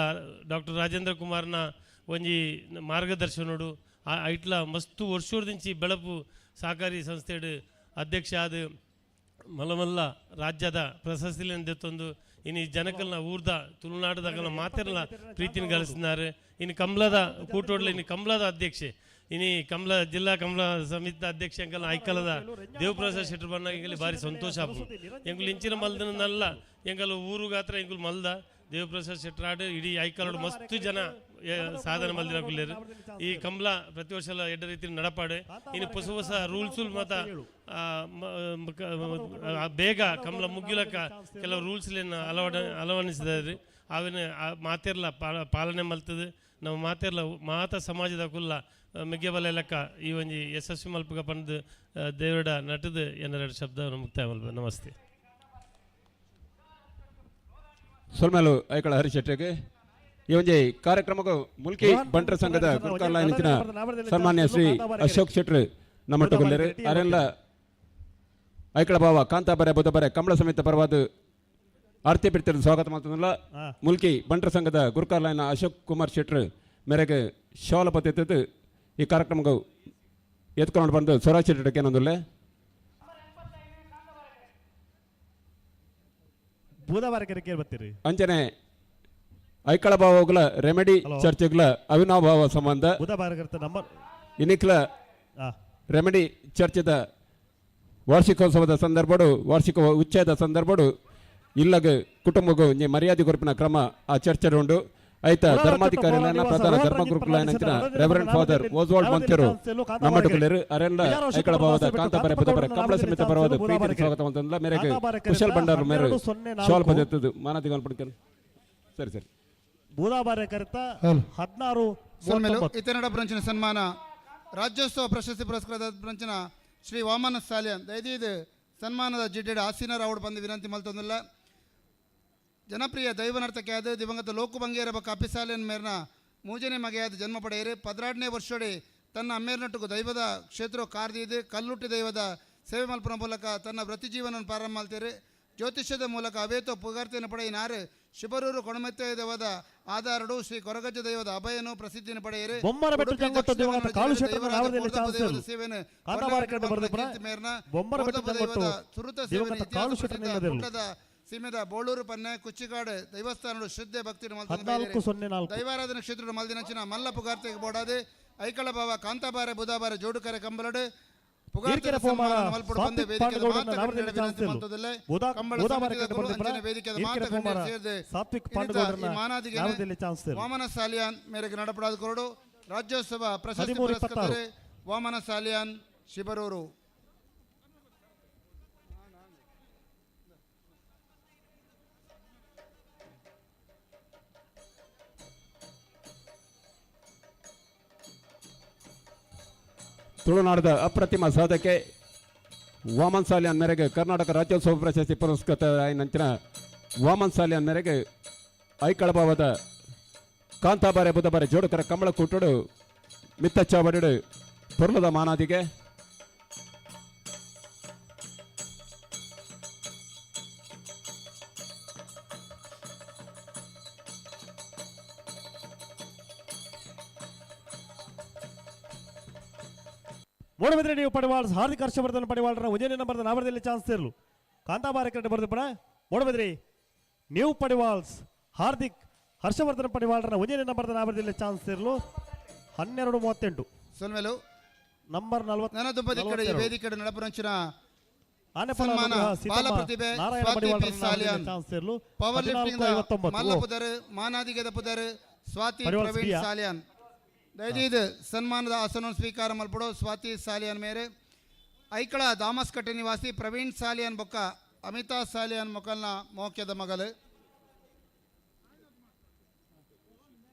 ಡಾಕ್ಟರ್ ರಾಜೇಂದ್ರ ಕುಮಾರ್ನ ಒಂಜಿ ಮಾರ್ಗದರ್ಶನೋಡು ಐಟ್ಲ ಮಸ್ತ್ ವರ್ಷೋಡ್ದಿಂಚಿ ಬೆಳಪು ಸಹಕಾರಿ ಸಂಸ್ಥೆಡು ಅಧ್ಯಕ್ಷ ಆದ ಮಲ್ಲ ರಾಜ್ಯದ ಪ್ರಶಸ್ತಿಯನ್ನು ದೆತ್ತೊಂದು ಇನ್ನು ಜನಕಲ್ನ ಊರ್ದ ತುಳುನಾಡದಾಗಲ ಮಾತೆಲ್ಲ ಪ್ರೀತಿನ ಗಳಿಸಿದ್ದಾರೆ ಇನ್ನು ಕಂಬಳದ ಕೂಟೋಡ್ಲ ಇನ್ನು ಕಂಬಳದ ಅಧ್ಯಕ್ಷೆ ಇನಿ ಕಂಬಳ ಜಿಲ್ಲಾ ಕಂಬಳ ಸಮಿತಿ ಅಧ್ಯಕ್ಷ ಎಂಕಲ್ ಐಕಲದ ದೇವಪ್ರಸಾದ್ ಶೆಟ್ಟರ್ ಬಣ್ಣ ಎಂಗಲಿ ಭಾರಿ ಸಂತೋಷ ಆಪು ಎಂಗುಲು ಇಂಚಿನ ಮಲ್ದನಲ್ಲ ಎಂಗಲು ಊರು ಗಾತ್ರ ಎಂಗುಲು ಮಲ್ದ ದೇವಪ್ರಸಾದ್ ಶೆಟ್ಟರಾಡು ಇಡೀ ಐಕಲೋಡು ಮಸ್ತ್ ಜನ ಸಾಧನೆ ಮಲ್ದಿನ ಕುಲ್ಲೇರು ಈ ಕಂಬಳ ಪ್ರತಿ ವರ್ಷ ಎಡ್ಡ ರೀತಿ ನಡಪಾಡು ಇನ್ನು ಹೊಸ ಹೊಸ ರೂಲ್ಸ್ ಮತ್ತ ಬೇಗ ಕಂಬಳ ಮುಗಿಲಕ್ಕ ಕೆಲವು ರೂಲ್ಸ್ ಅಳವಡಿಸಿದ್ರಿ ಅವಿನ ಮಾತೆರ್ಲ ಪಾಲನೆ ಮಲ್ತದೆ ನಮ್ಮ ಮಾತೆರ್ಲ ಮಾತ ಸಮಾಜದ ಕುಲ್ಲ ಮೆಗ್ಗೆ ಬಲ ಲೆಕ್ಕ ಈ ಒಂಜಿ ಯಶಸ್ವಿ ಮಲ್ಪಗ ಪಂಡ್ ದೇವಡ ನಟದ ಏನಾರ ಶಬ್ದ ಮುಕ್ತಾಯ ಮಲ್ಪ ನಮಸ್ತೆ ಸೊಲ್ಮೇಲು ಐಕಳ ಹರಿಶೆಟ್ಟಿಗೆ ಈ ಒಂಜಿ ಕಾರ್ಯಕ್ರಮಕ್ಕೂ ಮುಲ್ಕಿ ಬಂಟರ ಸಂಘದ ಗುರುಕಾಲಯನಿಂಚಿನ ಸನ್ಮಾನ್ಯ ಶ್ರೀ ಅಶೋಕ್ ಶೆಟ್ರು ನಮ್ಮಟ್ಟುಗೊಳ್ಳರು ಅರೆಲ್ಲ ಐಕಳ ಭಾವ ಕಾಂತಾಬರೆ ಬುಧಬರೆ ಕಂಬಳ ಸಮೇತ ಪರವಾದ ಆರತಿ ಬಿಡ್ತಿರೋ ಸ್ವಾಗತ ಮಾಡ್ತದಲ್ಲ ಮುಲ್ಕಿ ಬಂಟರ ಸಂಘದ ಗುರುಕಾಲಯನ ಅಶೋಕ್ ಕುಮಾರ್ ಶೆಟ್ರು ಮೇರೆಗೆ ಶಾವಲಪತಿ ಎತ್ತದು ಈ ಕಾರ್ಯಕ್ರಮಕ್ಕೂ ಎತ್ಕೊಂಡು ಬಂದು ಸ್ವರಾಜ್ ಶೆಟ್ಟಕ್ಕೆ ಏನೊಂದುಲ್ಲೆ ಬುಧವಾರಕ್ಕೆ ಬರ್ತೀರಿ ಅಂಚನೆ ಐಕಳ ಭಾವಗಳ ರೆಮಿಡಿ ಚರ್ಚ್ಗಳ ಅವಿನಾಭಾವ ಸಂಬಂಧ ಇನ್ನಿಕ್ಲ ರೆಮಿಡಿ ಚರ್ಚದ ವಾರ್ಷಿಕೋತ್ಸವದ ಸಂದರ್ಭಡು ವಾರ್ಷಿಕ ಉಚ್ಛೇದ ಸಂದರ್ಭಡು ಇಲ್ಲಗ ಕುಟುಂಬಗೂ ಮರ್ಯಾದೆ ಕೊರಪಿನ ಕ್ರಮ ಆ ಚರ್ಚೆ ಉಂಡು ಐತ ಧರ್ಮಾಧಿಕಾರಿ ಪ್ರಧಾನ ಧರ್ಮ ಗುರುಕುಲಂಚಿನ ರೆವರೆಂಡ್ ಫಾದರ್ ಓಸ್ವಾಲ್ಡ್ ಮಂತ್ಯರು ನಮ್ಮಟುಕಲೇರು ಅರೆಲ್ಲ ಐಕಳ ಭಾವದ ಕಾಂತಾಬರೆ ಬುಧಬರೆ ಕಂಬಳ ಸಮೇತ ಪರವಾದ ಪ್ರೀತಿ ಸ್ವಾಗತ ಅಂತಂದ ಮೇರೆಗೆ ಕುಶಲ್ ಭಂಡಾರ ಮೇರೆ ಶಾಲ್ ಪದೆತ್ತದು ಮಾನದಿ ಪಡ್ಕಲ್ ಸರಿ ಸರಿ ಬುಧವಾರ ಕರೆತ 16 ಇತನಡ ಬ್ರಂಚಿನ ಸನ್ಮಾನ ರಾಜ್ಯೋತ್ಸವ ಪ್ರಶಸ್ತಿ ಪುರಸ್ಕಾರದ ಬ್ರಂಚಿನ ಶ್ರೀ ವಾಮನ ಸಾಲ್ಯನ್ ದಯದೀದು ಸನ್ಮಾನದ ಜಿಡ್ಡೆಡ್ ಆಸೀನರ್ ಅವಡು ಬಂದು ವಿನಂತಿ ಮಲ್ತೊಂದಿಲ್ಲ ಜನಪ್ರಿಯ ದೈವನರ್ತಕಿಯಾದ ದಿವಂಗತ ಲೋಕು ಬಂಗೇರ ಬಕ್ಕ ಅಪಿಸಾಲಿಯನ್ ಮೇರ್ನ ಮೂಜನೆ ಮಗೆಯಾದ ಜನ್ಮ ಪಡೆಯರು 12ನೇ ವರ್ಷೋಡೆ ತನ್ನ ಅಮ್ಮೇರ್ನಟ್ಟುಗು ದೈವದ ಕ್ಷೇತ್ರ ಕಾರ್ದಿದ್ದು ಕಲ್ಲುಟ್ಟಿ ದೈವದ ಸೇವೆ ಮಲ್ಪನ ಮೂಲಕ ತನ್ನ ವೃತ್ತಿ ಜೀವನವನ್ನು ಪ್ರಾರಂಭ ಮಾಡ್ತಾರೆ ಜ್ಯೋತಿಷ್ಯದ ಮೂಲಕ ಅವೇತೋ ಪುಗಾರ್ತಿಯನ್ನು ಪಡೆಯಿನಾರು ಶಿಬರೂರು ಕೊಣಮೆತ್ತ ದೈವದ ಆಧಾರಡು ಶ್ರೀ ಕೊರಗಜ್ಜ ದೈವದ ಅಭಯನು ಪ್ರಸಿದ್ಧಿಯನ್ನು ಪಡೆಯರು ಸೀಮೆದ ಬೋಳೂರು ಪನ್ನೆ ಕುಚ್ಚಿಗಾಡು ದೈವಸ್ಥಾನಗಳು ಶ್ರದ್ಧೆ ಭಕ್ತಿ ದೈವಾರಾಧನಾ ಕ್ಷೇತ್ರ ಮಲ್ದಿನಂಚಿನ ಮಲ್ಲ ಪುಗಾರ್ತಿಗೆ ಬೋಡಾದೆ ಐಕಳ ಭಾವ ಕಾಂತಾಬಾರೆ ಬುಧಾಬಾರೆ ಜೋಡುಕರೆ ಕಂಬಲಡು ಈರ್ಕೆರೆ ಪೋಮಾರ ಸಾತ್ವಿಕ್ ಪಾಂಡುಗೌಡರನ್ನ ನಾಮದಲ್ಲಿ ಚಾನ್ಸಲ್ ಬುಧವಾರ ವೇದಿಕೆಯ ಈರ್ಕೆರೆ ಪೋಮಾರ ಸಾತ್ವಿಕ್ ಪಾಂಡುಗೌಡರನ್ನ ನಾಮದಲ್ಲಿ ಚಾನ್ಸಲ್ ವಾಮನ ಸಾಲಿಯಾನ್ ಮೇರೆಗೆ ನಡಪಡಾದ ಕೊರಡು ರಾಜ್ಯೋತ್ಸವ ಪ್ರಶಸ್ತಿ ಪುರಸ್ಕೃತರು ವಾಮನ ಸಾಲಿಯಾನ್ ಶಿಬರೂರು. ತುಳುನಾಡದ ಅಪ್ರತಿಮ ಸಾಧಕೆ ವಾಮನ್ ಸಾಲಿಯಾನ್ ಮೇರೆಗೆ ಕರ್ನಾಟಕ ರಾಜ್ಯೋತ್ಸವ ಪ್ರಶಸ್ತಿ ಪುರಸ್ಕೃತ ನಂತರ ವಾಮನ್ ಸಾಲಿಯಾನ್ ಮೇರೆಗೆ ಐಕಳ ಭಾವದ ಕಾಂತಾಬಾರೆ ಬುಧಬಾರೆ ಜೋಡುಕರ ಕಂಬಳ ಕೂಟಡು ಮಿತ್ತಚ್ಚ ಬಡಿಡು ಪೊರ್ಲದ ಮಾನಾದಿಗೆ ಮೂಡಬಿದ್ರೆ ನೀವು ಪಡಿವಾಳ್ಸ್ ಹಾರ್ದಿಕ ಹರ್ಷವರ್ಧನ್ ಪಡಿವಾಳ್ರ ಉಜೇನಿ ನಂಬರ್ದ ನಾವರದಲ್ಲಿ ಚಾನ್ಸ್ ಸೇರ್ಲು ಕಾಂತಾಬಾರೆ ಕರೆಕ್ಟ್ ಬರೆದು ಪಡ ಮೂಡಬಿದ್ರಿ ನೀವು ಪಡಿವಾಳ್ಸ್ ಹಾರ್ದಿಕ್ ಹರ್ಷವರ್ಧನ್ ಪಡಿವಾಳ್ರ ಉಜೇನಿ ನಂಬರ್ದ ನಾವರದಲ್ಲಿ ಚಾನ್ಸ್ ಸೇರ್ಲು 12:38 ಸೊನ್ವೆಲು ನಂಬರ್ 40 ನನದುಬ್ಬದಿ ಕಡೆ ವೇದಿಕೆ ನಡಪರಂಚಿನ ಆನೆಪಲ ಬಾಲ ಪ್ರತಿಭೆ ನಾರಾಯಣ ಪಡಿವಾಳ್ರ ಸಾಲಿಯಾನ್ ಚಾನ್ಸ್ ಸೇರ್ಲು ಪವರ್ ಲಿಫ್ಟಿಂಗ್ 14:59 ಮಲ್ಲ ಪುದರ್ ಮಾನಾದಿಗೆದ ಪುದರ್ ಸ್ವಾತಿ ಪ್ರವೀಣ್ ಸಾಲಿಯಾನ್ ದಯದೀದು ಸನ್ಮಾನದ ಆಸನವನ್ನು ಸ್ವೀಕಾರ ಮಲ್ಪಡೋ ಸ್ವಾತಿ ಸಾಲಿಯಾನ್ ಮೇರೆ ಐಕಳ ದಾಮಸ್ಕಟ್ಟೆ ನಿವಾಸಿ ಪ್ರವೀಣ್ ಸಾಲಿಯಾನ್ ಬೊಕ್ಕ ಅಮಿತಾ ಸಾಲಿಯಾನ್ ಮೊಕಲ್ನ ಮೋಕ್ಯದ ಮಗಲು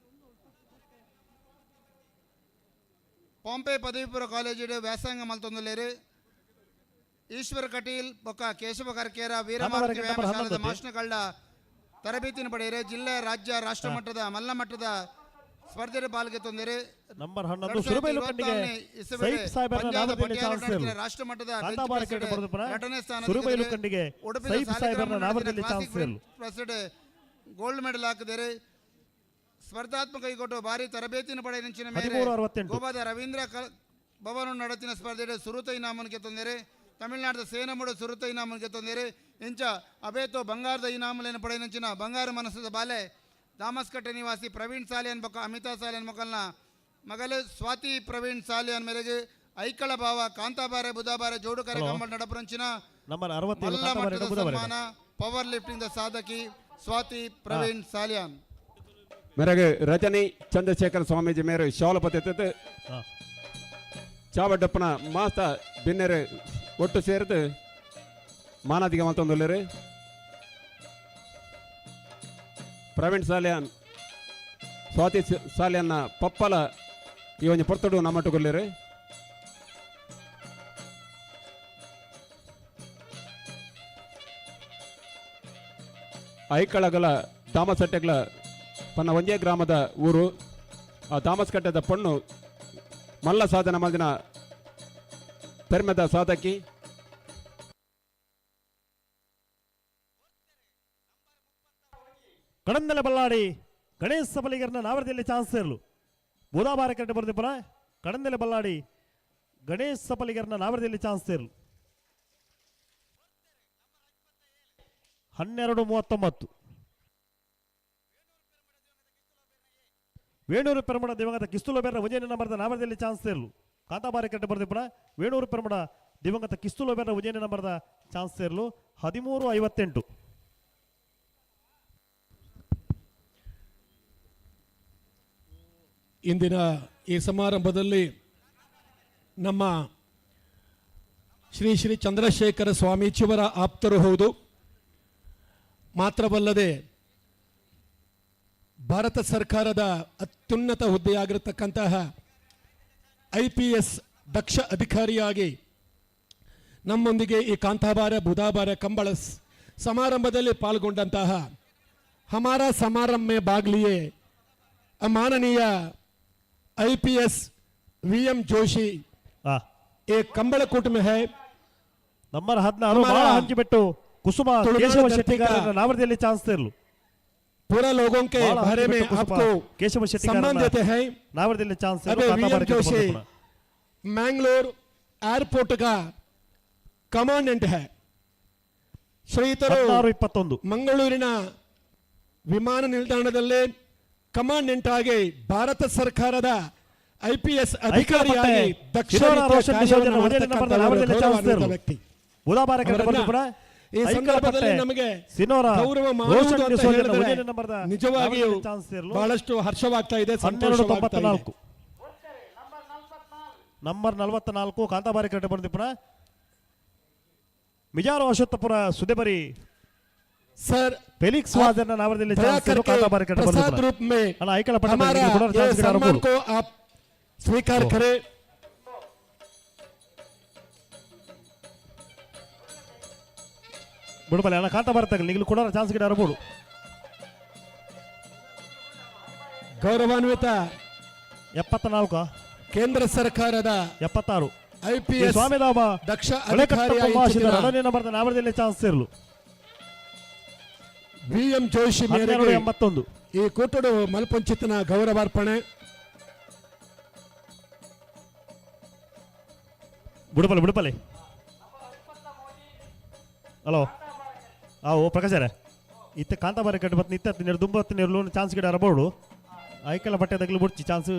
ಪಾಂಪೆ ಪದವಿ ಪೂರ್ವ ಕಾಲೇಜು ವ್ಯಾಸಂಗ ಮಲ್ತೊಂದುಲೇರು ಈಶ್ವರ ಕಟೀಲ್ ಬೊಕ್ಕ ಕೇಶವ ಕರ್ಕೇರ ವೀರಮಾರ್ಗ ವ್ಯಾಯಾಮಶಾಲದ ಮಾಸ್ಟರ್ಗಳ ತರಬೇತಿನ ಪಡೆಯರೆ ಜಿಲ್ಲೆ ರಾಜ್ಯ ರಾಷ್ಟ್ರ ಮಟ್ಟದ ಮಲ್ಲ ಮಟ್ಟದ ಸ್ಪರ್ಧೆ ಪಾಲ್ಗೆ ತೊಂದರೆ ನಂಬರ್ 11 ಸುರಬೈಲು ಕಂಡಿಗೆ ಸೈಫ್ ಸಾಹೇಬರ ನಾಮದಲ್ಲಿ ಚಾನ್ಸ್ ಸೇರ್ಲು ರಾಷ್ಟ್ರ ಮಟ್ಟದ ಕಾಂತಾಬಾರೆ ಕರೆಕ್ಟ್ ಬರೆದು ಪಡ ಸುರಬೈಲು ಕಂಡಿಗೆ ಸೈಫ್ ಸಾಹೇಬರ ನಾಮದಲ್ಲಿ ಚಾನ್ಸ್ ಸೇರ್ಲು ಪ್ರೆಸಿಡೆಂಟ್ ಗೋಲ್ಡ್ ಮೆಡಲ್ ಹಾಕಿದರೆ ಸ್ಪರ್ಧಾತ್ಮಕ ಕೈಗೊಟ್ಟು ಭಾರಿ ತರಬೇತಿನ ಪಡೆ ನೆಂಚಿನ ಮೇಲೆ 13:68 ಗೋವಾದ ರವೀಂದ್ರ ಭವನ ನಡತಿನ ಸ್ಪರ್ಧೆ ಸುರುತೈ ನಾಮನಿಗೆ ತೊಂದರೆ ತಮಿಳುನಾಡದ ಸೇನಮುಡು ಸುರುತೈ ನಾಮನಿಗೆ ತೊಂದರೆ ಇಂಚ ಅಬೇತೋ ಬಂಗಾರದ ಇನಾಮಲೇನ ಪಡೆ ನೆಂಚಿನ ಬಂಗಾರ ಮನಸ್ಸದ ಬಾಲೆ ದಾಮಸ್ಕಟ್ಟೆ ನಿವಾಸಿ ಪ್ರವೀಣ್ ಸಾಲಿಯಾನ್ ಬೊಕ್ಕ ಅಮಿತಾ ಸಾಲಿಯಾನ್ ಮೊಕಲ್ನ ಮಗಲು ಸ್ವಾತಿ ಪ್ರವೀಣ್ ಸಾಲಿಯಾನ್ ಮೇರೆಗೆ ಐಕಳ ಭಾವ ಕಾಂತಾಬಾರೆ ಬುಧಾಬಾರೆ ಜೋಡುಕರೆ ಕಂಬಳ ನಡಪರಂಚಿನ ನಂಬರ್ 67 ಮಲ್ಲ ಮಟ್ಟದ ಸನ್ಮಾನ ಪವರ್ ಲಿಫ್ಟಿಂಗ್ ಸಾಧಕಿ ಸ್ವಾತಿ ಪ್ರವೀಣ್ ಸಾಲಿಯಾನ್ ಮೇರೆಗೆ ರಜನಿ ಚಂದ್ರಶೇಖರ ಸ್ವಾಮೀಜಿ ಮೇರೆ ಶಾಲಪತಿ ಚಾವಡ್ಡಪ್ಪನ ಮಾತ ಬಿನ್ನೆರೆ ಒಟ್ಟು ಸೇರಿದು ಮಾನಾದಿಗೆ ಮತ್ತೊಂದುಲ್ಲೇರು ಪ್ರವೀಣ್ ಸಾಲಿಯಾನ್ ಸ್ವಾತಿ ಸಾಲಿಯನ್ನ ಪಪ್ಪಲ ಈ ಒಂದು ಪೊರ್ತಡು ನಮ್ಮಟ್ಟುಗೊಳ್ಳೇರು ಐಕಳಗಲ ದಾಮಸಟ್ಟೆಗಳ ಪನ್ನ ಒಂಜೇ ಗ್ರಾಮದ ಊರು ಆ ದಾಮಸ್ಕಟ್ಟೆದ ಪಣ್ಣು ಮಲ್ಲ ಸಾಧನ ಮಲ್ದಿನ ಪೆರ್ಮೆದ ಸಾಧಕಿ ಕಡಂದಲೆ ಬಲ್ಲಾಡಿ ಗಣೇಶ್ ಸಬಲಿಗರನ್ನ ನಾವರದಲ್ಲಿ ಚಾನ್ಸ್ ಸೇರ್ಲು ಬುಧವಾರ ಕರೆಕ್ಟ್ ಬರೆದು ಪಡ ಕಡಂದಲೆ ಬಲ್ಲಾಡಿ ಗಣೇಶ್ ಸಬಲಿಗರನ್ನ ನಾವರದಲ್ಲಿ ಚಾನ್ಸ್ ಸೇರ್ಲು 12:39 ವೇಣೂರು ಪೆರಮಡ ದಿವಂಗತ ಕಿಸ್ತೂಲ ಬೇರ ಉಜಯನ ನಂಬರ್ದ ನಾವರದಲ್ಲಿ ಚಾನ್ಸ್ ಸೇರ್ಲು ಕಾಂತಾಬಾರೆ ಕರೆಕ್ಟ್ ಬರೆದು ಪಡ ವೇಣೂರು ಪೆರಮಡ ದಿವಂಗತ ಕಿಸ್ತೂಲ ಬೇರ ಉಜಯನ ನಂಬರ್ದ ಚಾನ್ಸ್ ಸೇರ್ಲು 13:58 ಇಂದಿನ ಈ ಸಮಾರಂಭದಲ್ಲಿ ನಮ್ಮ ಶ್ರೀ ಶ್ರೀ ಚಂದ್ರಶೇಖರ ಸ್ವಾಮೀಜಿಯವರ ಆಪ್ತರು ಹೌದು, ಮಾತ್ರವಲ್ಲದೆ ಭಾರತ ಸರ್ಕಾರದ ಅತ್ಯುನ್ನತ ಹುದ್ದೆಯಾಗಿರತಕ್ಕಂತಹ IPS ದಕ್ಷ ಅಧಿಕಾರಿಯಾಗಿ ನಮ್ಮೊಂದಿಗೆ ಈ ಕಾಂತಾಬಾರೆ ಬುಧಾಬಾರೆ ಕಂಬಳ ಸಮಾರಂಭದಲ್ಲಿ ಪಾಲ್ಗೊಂಡಂತಹ ಹಮಾರಾ ಸಮಾರಂಭ ಮೇ ಬಾಗ್ಲಿಯೇ ಮಾನನೀಯ IPS VM जोशी एक कंबल कूट में है ನಂಬರ್ 16 ಹಂಚಿಬಿಟ್ಟು ಕುಸುಮ ಕೇಶವ ಶೆಟ್ಟಿಗಾರರ ನಾವರದಲ್ಲಿ ಚಾನ್ಸ್ ಸೇರ್ಲು पूरा लोगों के बारे में आपको केशव सम्मान देते हैं। नावरದಲ್ಲಿ ಚಾನ್ಸ್ अबे VM जोशी मैंगलोर एयरपोर्ट का कमांडेंट है। ಶ್ರೀತರು 16:21 ಮಂಗಳೂರಿನ ವಿಮಾನ ನಿಲ್ದಾಣದಲ್ಲಿ ಕಮಾಂಡೆಂಟ್ ಆಗಿ ಭಾರತ ಸರ್ಕಾರದ IPS ಐಕ್ಯಳ ಪಟ್ಟೆ ಅಧಿಕಾರಿಯಾಗಿ ದಕ್ಷ ಸಿನೋರ ರೀತಿಯ ರೋಷನ್ ಕಾರ್ಯವನ್ನು ಡಿಸೋಜನ ಒಂದೇ ಮಾಡ್ತಕ್ಕಂಥ ನಂಬರ್ದ ನಾಮದಲ್ಲಿ ಗೌರವಾನ್ವಿತ ಚಾನ್ಸ್ ವ್ಯಕ್ತಿ. ಬುಧವಾರ ಅವರನ್ನ ಈ ಸಂದರ್ಭದಲ್ಲಿ ನಮಗೆ ಸಿನೋರ ಗೌರವ ರೋಷನ್ ಮಾಡುವುದು ಅಂತ ಡಿಸೋಜನ ಹೇಳಿದ್ರೆ ಒಂದೇ ನಂಬರ್ದ ನಿಜವಾಗಿಯೂ ಚಾನ್ಸ್ ಇರಲು ಬಹಳಷ್ಟು ಹರ್ಷವಾಗ್ತಾ ಇದೆ, ಸಂತೋಷವಾಗ್ತಾ ಇದೆ. 1294 ನಂಬರ್ 44 ಕಾಂತಾಬಾರಿ ಕರೆಕ್ಟ್ ಬರ್ದಿಪ್ಪಣ ಮಿಜಾರು ಅಶ್ವತ್ಥಪುರ ಸುದೇಬರಿ सर फेलिक्स वाजन नावरದಲ್ಲಿ दया ಚಾನ್ಸ್ करके ಕಾಂತಾಬಾರಿ ಕರೆಕ್ಟ್ प्रसाद ಬರ್ದಿಪ್ಪಣ रूप में ಅಲ್ಲ ಐಕಳ ಪಟ್ಟ हमारा ये सम्मान को आप स्वीकार करें। ಬಿಡಬಲ್ಲ ಅಣ್ಣ ಕಾಂತಾಬಾರಿ ತಗಲಿ ನಿಗಲು ಕೊಡೋ ಚಾನ್ಸ್ ಗಿಡ ಅರಬಹುದು ಗೌರವಾನ್ವಿತ 74 ಕೇಂದ್ರ ಸರ್ಕಾರದ 76 IPS ಸ್ವಾಮಿದಾಮ ದಕ್ಷ ಅಧಿಕಾರಿಯಾಗಿ ಅಧಿಕಾರಿ ನಂಬರ್ ನಾವರದಲ್ಲಿ ಚಾನ್ಸ್ ಇರಲು VM ಜೋಶಿ ಮೇರೆಗೆ 81 ಈ ಕೂಟಡು ಮಲ್ಪಂಚಿತನ ಗೌರವಾರ್ಪಣೆ. ಬಿಡಬಲೆ ಹಲೋ ಓ ಪ್ರಕಾಶರ ಇತ್ತ ಕಾಂತಾಬಾರಿ ಕಟ್ಟು ಬತ್ತು ನಿತ್ತ ದುಂಬತ್ತು ನೀರು ಚಾನ್ಸ್ ಗಿಡ ಅರಬಹುದು ಐಕಲ ಬಟ್ಟೆ ತಗಲಿ ಬಿಡ್ಚಿ ಚಾನ್ಸ್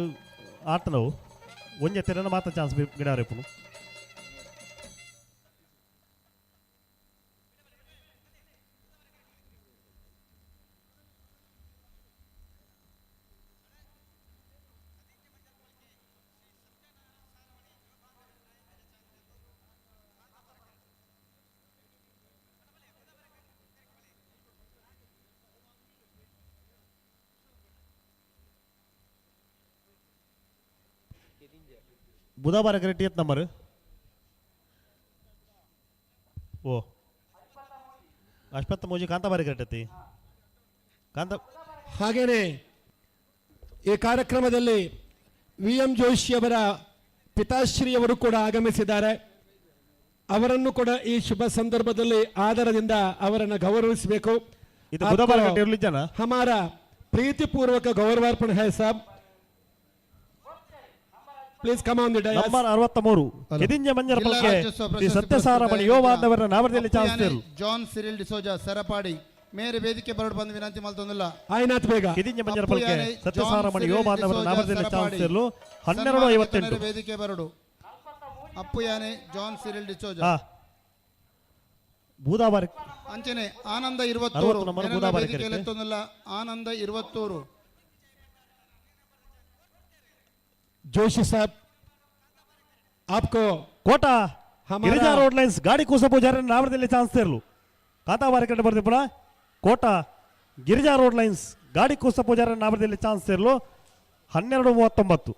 ಆಡ್ತ ನಾವು ಒಂಜೆ ತೆರನ ಮಾತ್ರ ಚಾನ್ಸ್ ಗಿಡ ರೇಪು ಬುಧವಾರ ಕರೆಕ್ಟ್ ಎತ್ ನಂಬರ್ ಓ ಅಶ್ವತ್ಥ ಮೋಜಿ ಕಾಂತಾಬಾರಿ ಕರೆಕ್ಟ್ ಐತಿ ಹಾಗೇನೆ ಈ ಕಾರ್ಯಕ್ರಮದಲ್ಲಿ VM ಜೋಶಿಯವರ ಪಿತಾಶ್ರೀಯವರು ಕೂಡ ಆಗಮಿಸಿದ್ದಾರೆ. ಅವರನ್ನು ಕೂಡ ಈ ಶುಭ ಸಂದರ್ಭದಲ್ಲಿ ಆದರದಿಂದ ಅವರನ್ನು ಗೌರವಿಸಬೇಕು. ಇದು ಬುಧವಾರ ಕರೆಕ್ಟ್ ಇರಲಿ ಜನ हमारा प्रीतिपूर्वक गौरवार्पण है साहब, please come on the dais. Number 63 ಎದಿಂಜ ಮಂಜರ ಪಲ್ಕೆ ಶ್ರೀ ಸತ್ಯಸಾರಮಣಿ ಯುವವಾದವರ ನಾವರದಲ್ಲಿ ಚಾನ್ಸ್ ಇರಲು ಜಾನ್ ಸಿರಿಲ್ ಡಿಸೋಜಾ ಸರಪಾಡಿ ಮೇರೆ ವೇದಿಕೆ ಬರಡು ಬಂದು ವಿನಂತಿ ಮಾಡ್ತಂದಿಲ್ಲ. ಆಯ್ನಾತ್ ಬೇಗ ಎದಿಂಜ ಮಂಜರ ಪಲ್ಕೆ ಸತ್ಯಸಾರಮಣಿ ಯುವವಾದವರ ನಾವರದಲ್ಲಿ ಚಾನ್ಸ್ ಇರಲು 12:58 ವೇದಿಕೆ ಬರಡು ಅಪ್ಪು ಯಾನೆ ಜಾನ್ ಸಿರಿಲ್ ಡಿಸೋಜಾ ಬುಧವಾರ ಅಂಚನೆ ಆನಂದ 23 ನಂಬರ್ ಬುಧವಾರ ವೇದಿಕೆಯಲ್ಲಿ ಎತ್ತೊಂದಿಲ್ಲ. ಆನಂದ 23 जोशी साहब आपको ಕೋಟಾ ಗಿರಿಜಾ ರೋಡ್ ಲೈನ್ಸ್ ಗಾಡಿ ಕೂಸ ಪೂಜಾರಿ ನಾವರದಲ್ಲಿ ಚಾನ್ಸ್ ಇರಲು ಕಾಂತಾಬಾರಿ ಕಡೆ ಬರ್ದಿಪ್ಪಣ ಕೋಟಾ ಗಿರಿಜಾ ರೋಡ್ ಲೈನ್ಸ್ ಗಾಡಿ ಕೂಸ ಪೂಜಾರಿ ನಾವರದಲ್ಲಿ ಚಾನ್ಸ್ ಇರಲು 12:39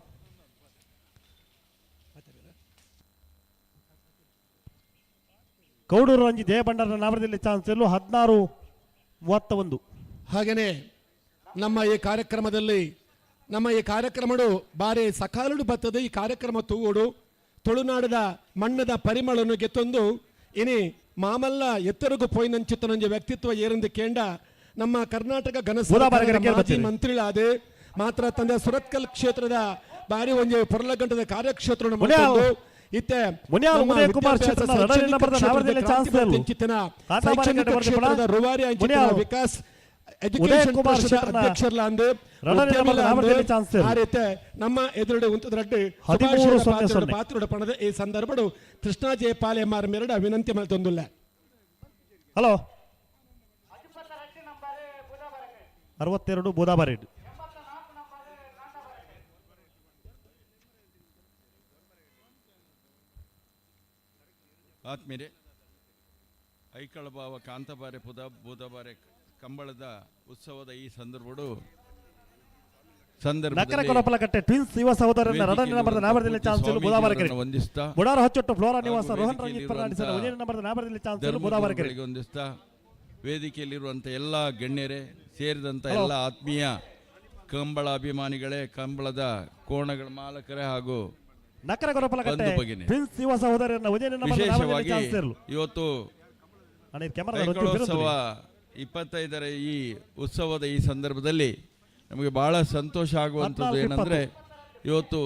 ಕೌಡೂರು ರಂಜಿ ಜಯಭಂಡಾರ ನಾವರದಲ್ಲಿ ಚಾನ್ಸ್ ಇರಲು 16:31 ಹಾಗೇನೆ ನಮ್ಮ ಈ ಕಾರ್ಯಕ್ರಮಡು ಬಾರಿ ಸಕಾಲುಡು ಬರ್ತದೆ. ಈ ಕಾರ್ಯಕ್ರಮ ತೂಗೋಡು ತುಳುನಾಡದ ಮಣ್ಣದ ಪರಿಮಳನು ಗೆತ್ತೊಂದು ಇನಿ ಮಾಮಲ್ಲ ಎತ್ತರಗು ಪೋಯ್ನಂಚಿತ್ತನೊಂದು ವ್ಯಕ್ತಿತ್ವ ಏರೆಂದು ಕೇಂಡ ನಮ್ಮ ಕರ್ನಾಟಕ ಮಾಜಿ ಮಂತ್ರಿಗಳಾದ ಮಾತ್ರ ತಂದೆ ಸುರತ್ಕಲ್ ಕ್ಷೇತ್ರದ ಬಾರಿ ಒಂದು ಪೊರ್ಲಗಂಟದ ಕಾರ್ಯಕ್ಷೇತ್ರ ಇತ್ತೆ ವಿಕಾಸ್ ಅಧ್ಯಕ್ಷರಲ್ಲ ಅಂದು ನಮ್ಮ ಎದುರುಡೆ ಉಂಟದ್ರಡ್ಡು ಪಾತ್ರುಡ ಪಣದ ಈ ಸಂದರ್ಭಡು ಕೃಷ್ಣಾ ಜಯಪಾಲ್ ಎಂ ಆರ್ ಮೇರಡ ವಿನಂತಿ ಮಲ್ತೊಂದುಲ್ಲ. ಹಲೋ 62 ಬುಧವಾರ ಆತ್ಮೀಯರೇ, ಐಕಳ ಭಾವ ಕಾಂತಾಬಾರೆ ಬುಧವಾರ ಕಂಬಳದ ಉತ್ಸವದ ಈ ನಕರಕೊಳಪಲಕಟ್ಟೆ ಟ್ವಿನ್ಸ್ ಯುವ ಸಹೋದರನ ರಡನೆ ನಂಬರ್ದ ನಾವರದಲ್ಲಿ ಚಾನ್ಸ್ ಇರಲು ಬುಧವಾರ ವಂದಿಸ್ತಾ ಬುಡಾರ ಹಚ್ಚೊಟ್ಟು ಫ್ಲೋರಾ ನಿವಾಸ ರೋಹನ್ ರಂಜಿತ್ ಫರ್ನಾಂಡಿಸರ ಒಂದೇ ನಂಬರ್ದ ನಾವರದಲ್ಲಿ ಚಾನ್ಸ್ ಇರಲು ಬುಧವಾರ ವಂದಿಸ್ತಾ ವೇದಿಕೆಯಲ್ಲಿರುವಂಥ ಎಲ್ಲ ಗಣ್ಯರೇ ಸೇರಿದಂಥ ಎಲ್ಲ ಆತ್ಮೀಯ ಕಂಬಳ ಅಭಿಮಾನಿಗಳೇ, ಕಂಬಳದ ಕೋಣಗಳ ಮಾಲಕರೇ ಹಾಗೂ ನಕರಕೊಳಪಲಕಟ್ಟೆ ಟ್ವಿನ್ಸ್ ಯುವ ಸಹೋದರನ ಒಂದೇ ನಂಬರ್ದ ನಾವರದಲ್ಲಿ ಚಾನ್ಸ್ ಇರಲು ಇವತ್ತು ಕ್ಯಾಮರಾ 25ರ ಈ ಉತ್ಸವದ ಈ ಸಂದರ್ಭದಲ್ಲಿ ನಮಗೆ ಬಹಳ ಸಂತೋಷ ಆಗುವಂಥದ್ದು ಏನಂದ್ರೆ ಇವತ್ತು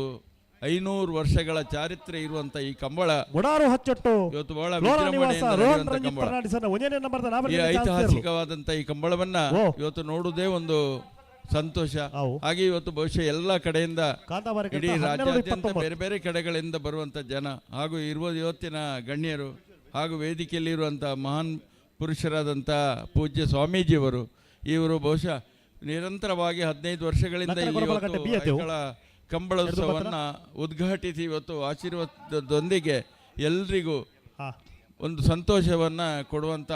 500 ವರ್ಷಗಳ ಚಾರಿತ್ರ್ಯ ಇರುವಂತ ಈ ಕಂಬಳ ಬುಡಾರು ಹಚ್ಚೊಟ್ಟು ಇವತ್ತು ಬಹಳ ವಿಜೃಂಭಣೆಯಿಂದ ಐತಿಹಾಸಿಕವಾದಂತ ಈ ಕಂಬಳವನ್ನ ಇವತ್ತು ನೋಡುವುದೇ ಒಂದು ಸಂತೋಷ. ಹೌದು. ಹಾಗೆ ಇವತ್ತು ಬಹುಶಃ ಎಲ್ಲ ಕಡೆಯಿಂದ ಕಾಂತಾಬಾರಿ ಇಡೀ ಕಟ್ಟ ರಾಜ್ಯಾದ್ಯಂತ 12-29. ಬೇರೆ ಬೇರೆ ಕಡೆಗಳಿಂದ ಬರುವಂಥ ಜನ ಹಾಗೂ ಇವತ್ತಿನ ಗಣ್ಯರು ಹಾಗೂ ವೇದಿಕೆಯಲ್ಲಿರುವಂಥ ಮಹಾನ್ ಪುರುಷರಾದಂಥ ಪೂಜ್ಯ ಸ್ವಾಮೀಜಿಯವರು, ಇವರು ಬಹುಶಃ ನಿರಂತರವಾಗಿ 15 ವರ್ಷಗಳಿಂದ ಇಲ್ಲಿ ಐಕಳ ಕಂಬಳೋತ್ಸವವನ್ನು ಉದ್ಘಾಟಿಸಿ ಇವತ್ತು ಆಶೀರ್ವಾದದೊಂದಿಗೆ ಎಲ್ರಿಗೂ ಒಂದು ಸಂತೋಷವನ್ನು ಕೊಡುವಂಥ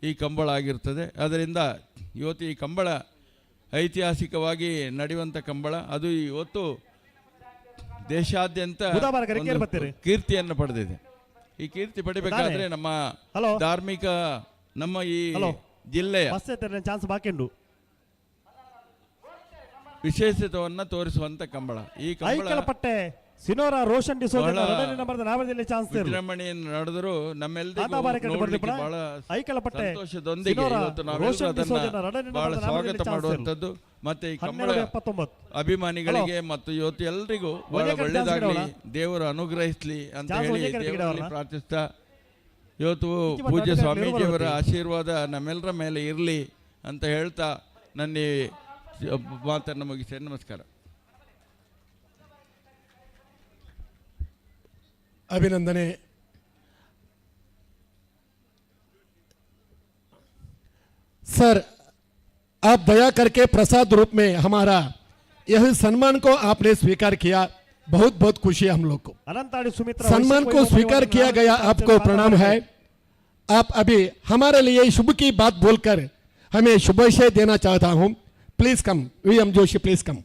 ಈ ಕಂಬಳ ಆಗಿರ್ತದೆ. ಅದರಿಂದ ಇವತ್ತು ಈ ಕಂಬಳ ಐತಿಹಾಸಿಕವಾಗಿ ನಡೆಯುವಂಥ ಕಂಬಳ, ಅದು ಇವತ್ತು ದೇಶಾದ್ಯಂತ ಕೀರ್ತಿಯನ್ನು ಪಡೆದಿದೆ. ಈ ಕೀರ್ತಿ ಪಡಿಬೇಕಾದ್ರೆ ನಮ್ಮ ಧಾರ್ಮಿಕ ನಮ್ಮ ಈ ಜಿಲ್ಲೆಯ ಚಾನ್ಸ್ ಬಾಕಿಂಡು ವಿಶೇಷತೆಯನ್ನು ತೋರಿಸುವಂತ ಕಂಬಳ. ಈ ಕಂಬಳ ಪಟ್ಟೆ ಸಿನೋರ ರೋಷನ್ ಡಿಸೋಜಾ ನಾಮದಲ್ಲಿ ಚಾನ್ಸ್ ವಿಜೃಂಭಣೆಯನ್ನು ನಡೆದರೂ ನಮ್ಮೆಲ್ಲರಿಗೂ ಬಹಳ ಸಂತೋಷದೊಂದಿಗೆ ಇವತ್ತು ನಾವೆಲ್ಲರೂ ಅದನ್ನ ಬಹಳ ಸ್ವಾಗತ ಮಾಡುವಂಥದ್ದು. ಮತ್ತೆ ಈ ಕಂಬಳ ಅಭಿಮಾನಿಗಳಿಗೆ ಮತ್ತು ಇವತ್ತು ಎಲ್ರಿಗೂ ಬಹಳ ಒಳ್ಳೆಯದಾಗಲಿ, ದೇವರು ಅನುಗ್ರಹಿಸಲಿ ಅಂತ ಹೇಳಿ ದೇವರಲ್ಲಿ ಪ್ರಾರ್ಥಿಸ್ತಾ ಇವತ್ತು ಪೂಜ್ಯ ಸ್ವಾಮೀಜಿಯವರ ಆಶೀರ್ವಾದ ನಮ್ಮೆಲ್ಲರ ಮೇಲೆ ಇರಲಿ ಅಂತ ಹೇಳ್ತಾ ನನ್ನ ಮಾತನ್ನು ಮುಗಿಸ್ತೇನೆ. ನಮಸ್ಕಾರ. अभिनंदने सर, आप दया करके प्रसाद रूप में हमारा यह सम्मान को आपने स्वीकार किया, बहुत बहुत खुशी है हम लोग को। सम्मान को स्वीकार किया गया, आपको प्रणाम है। आप अभी हमारे लिए शुभ की बात बोलकर हमें शुभाशय देना चाहता हूं। Please come VM Joshi, please come.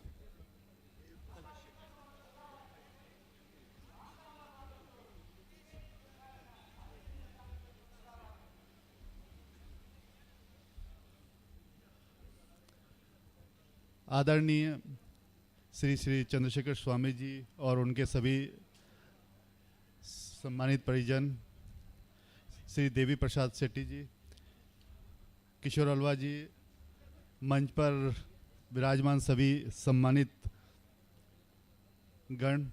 आदरणीय श्री श्री चंद्रशेखर स्वामी जी और उनके सभी सम्मानित परिजन, श्री देवी प्रसाद शेट्टी जी, किशोर अलवा जी, मंच पर विराजमान सभी सम्मानित गण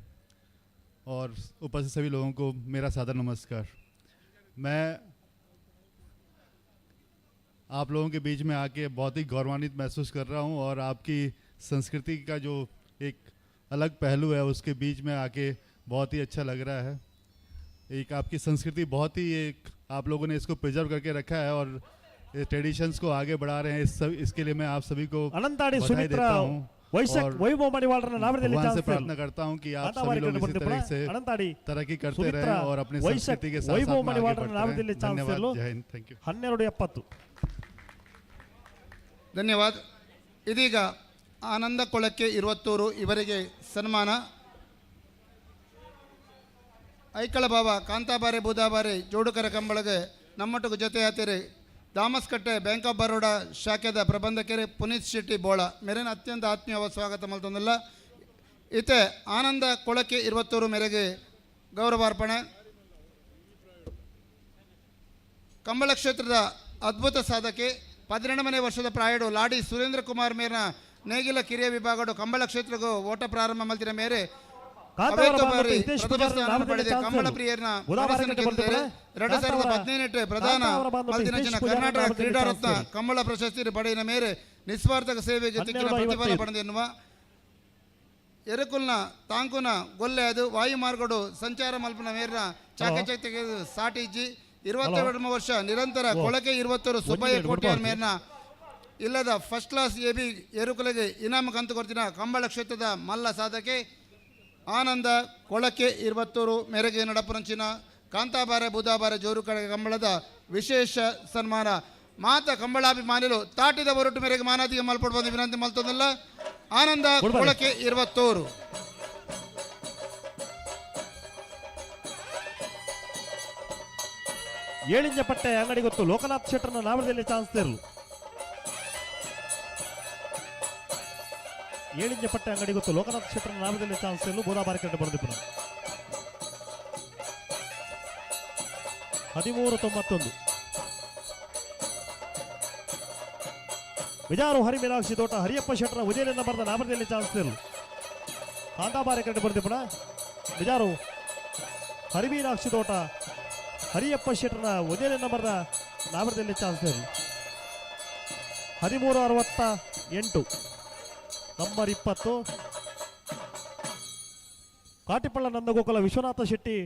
और उपस्थित सभी लोगों को मेरा सादर नमस्कार। मैं आप लोगों के बीच में आके बहुत ही गौरवान्वित महसूस कर रहा हूं और आपकी संस्कृति का जो एक अलग पहलू है उसके बीच में आके बहुत ही अच्छा लग रहा है। एक आपकी संस्कृति बहुत ही एक आप लोगों ने इसको प्रिजर्व करके रखा है और ट्रेडिशंस को आगे बढ़ा रहे हैं। इसके लिए मैं आप सभी को बधाई देता हूं और भगवान से प्रार्थना करता हूं कि आप सभी लोग इसी तरह से तरक्की करते रहें और अपनी संस्कृति के साथ साथ आगे बढ़ते रहें। धन्यवाद, जय हिंद, थैंक यू। 12:70 ಧನ್ಯವಾದ. ಇದೀಗ ಆನಂದ ಕೊಳಕ್ಕೆ 20 ಇವರಿಗೆ ಸನ್ಮಾನ. ಐಕಳ ಬಾಬಾ ಕಾಂತಾಬಾರೆ ಬುಧಾಬಾರೆ ಜೋಡುಕರ ಕಂಬಳಗೆ ನಮ್ಮೊಟ್ಟಿಗೆ ಜೊತೆ ಆತಿರಿ ದಾಮಸ್ಕಟ್ಟೆ ಬ್ಯಾಂಕ್ ಆಫ್ ಬರೋಡಾ ಶಾಖೆದ ಪ್ರಬಂಧಕರು ಪುನೀತ್ ಶೆಟ್ಟಿ ಬೋಳ ಮೇರೆನ ಅತ್ಯಂತ ಆತ್ಮೀಯವಾದ ಸ್ವಾಗತ ಮಲ್ತೊಂದಿಲ್ಲ. ಇತ್ತೆ ಆನಂದ ಕೊಳಕ್ಕೆ 20 ಮೇರೆಗೆ ಗೌರವಾರ್ಪಣೆ. ಕಂಬಳ ಕ್ಷೇತ್ರದ ಅದ್ಭುತ ಸಾಧಕೆ 12ನೇ ವರ್ಷದ ಪ್ರಾಯಡು ಲಾಡಿ ಸುರೇಂದ್ರ ಕುಮಾರ್ ಮೇರ್ನ ನೇಗಿಲ ಕಿರಿಯ ವಿಭಾಗಡು ಕಂಬಳ ಕ್ಷೇತ್ರಗೂ ಓಟ ಪ್ರಾರಂಭ ಮಲ್ತಿನ ಮೇರೆ ಕಂಬಳ ಪ್ರಿಯರ್ನ 2017 ಪ್ರಧಾನ ಮಲ್ತಿನ ಜನ ಕರ್ನಾಟಕ ಕ್ರೀಡಾ ರತ್ನ ಕಂಬಳ ಪ್ರಶಸ್ತಿ ಪಡೆಯಿನ ಮೇರೆ ನಿಸ್ವಾರ್ಥ ಸೇವೆಗೆ ತಿಕ್ಕಿನ ಪ್ರತಿಫಲ ಪಡೆದೆನ್ನುವ ಎರುಕುಲ್ನ ತಾಂಕುನ ಗೊಲ್ಲೆ ಅದು ವಾಯುಮಾರ್ಗಡು ಸಂಚಾರ ಮಲ್ಪನ ಮೇರ್ನ ಚಾಕಚಕ್ತಿಗೆ ಸಾಟಿಜಿ 22 ವರ್ಷ ನಿರಂತರ ಕೊಳಕೆ 20 ಸುಬ್ಬಯ್ಯ ಕೋಟ್ಯಾರ್ ಮೇರ್ನ ಇಲ್ಲದ ಫಸ್ಟ್ ಕ್ಲಾಸ್ ಎಬಿ ಎರುಕುಲೆಗೆ ಇನಾಮ ಕಂತು ಕೊಡ್ತಿನ ಕಂಬಳ ಕ್ಷೇತ್ರದ ಮಲ್ಲ ಸಾಧಕೆ ಆನಂದ ಕೊಳಕೆ 20 ಮೇರೆಗೆ ನಡಪುರಂಚಿನ ಕಾಂತಾಬಾರೆ ಬುಧಾಬಾರೆ ಜೋರು ಕಡೆ ಕಂಬಳದ ವಿಶೇಷ ಸನ್ಮಾನ. ಮಾತ ಕಂಬಳಾಭಿಮಾನಿಗಳು ತಾಟಿದ ಹೊರಟು ಮೇರೆಗೆ ಮಾನಾದಿಗೆ ಮಲ್ಪಡು ಬಂದು ವಿನಂತಿ ಮಲ್ತೊಂದಿಲ್ಲ. ಆನಂದ ಕೊಳಕೆ 20 ಏಳಿಂಜ ಪಟ್ಟೆ ಅಂಗಡಿ ಗೊತ್ತು ಲೋಕನಾಥ್ ಶೆಟ್ಟರ್ನ ನಾಮದಲ್ಲಿ ಚಾನ್ಸ್ ತೆರಲು. ಏಳಿಂಜ ಪಟ್ಟೆ ಅಂಗಡಿ ಗೊತ್ತು ಲೋಕನಾಥ್ ಶೆಟ್ಟರ್ನ ನಾಮದಲ್ಲಿ ಚಾನ್ಸ್ ತೆರಲು ಬೋಧಾಬಾರಿ ಕಟ್ಟೆ ಬರೆದಿಪ್ಪನ 1391 ವಿಜಾರು ಹರಿಮೀನಾಕ್ಷಿ ತೋಟ ಹರಿಯಪ್ಪ ಶೆಟ್ಟರ ಉದಯಲಿಂದ ಬರೆದ ನಾಮದಲ್ಲಿ ಚಾನ್ಸ್ ತೆರಲು ಕಾಂತಾಬಾರಿ ಕಟ್ಟೆ ಬರೆದಿಪ್ಪನ ವಿಜಾರು ಹರಿಮೀನಾಕ್ಷಿ ತೋಟ ಹರಿಯಪ್ಪ ಶೆಟ್ಟರ ಉದಯಲಿಂದ ಬರೆದ ನಾಮದಲ್ಲಿ ಚಾನ್ಸ್ ತೆರಲು 1360 8 ನಂಬರ್ 20 ಕಾಟಿಪಳ್ಳ ನಂದಗೋಕುಲ ವಿಶ್ವನಾಥ ಶೆಟ್ಟಿ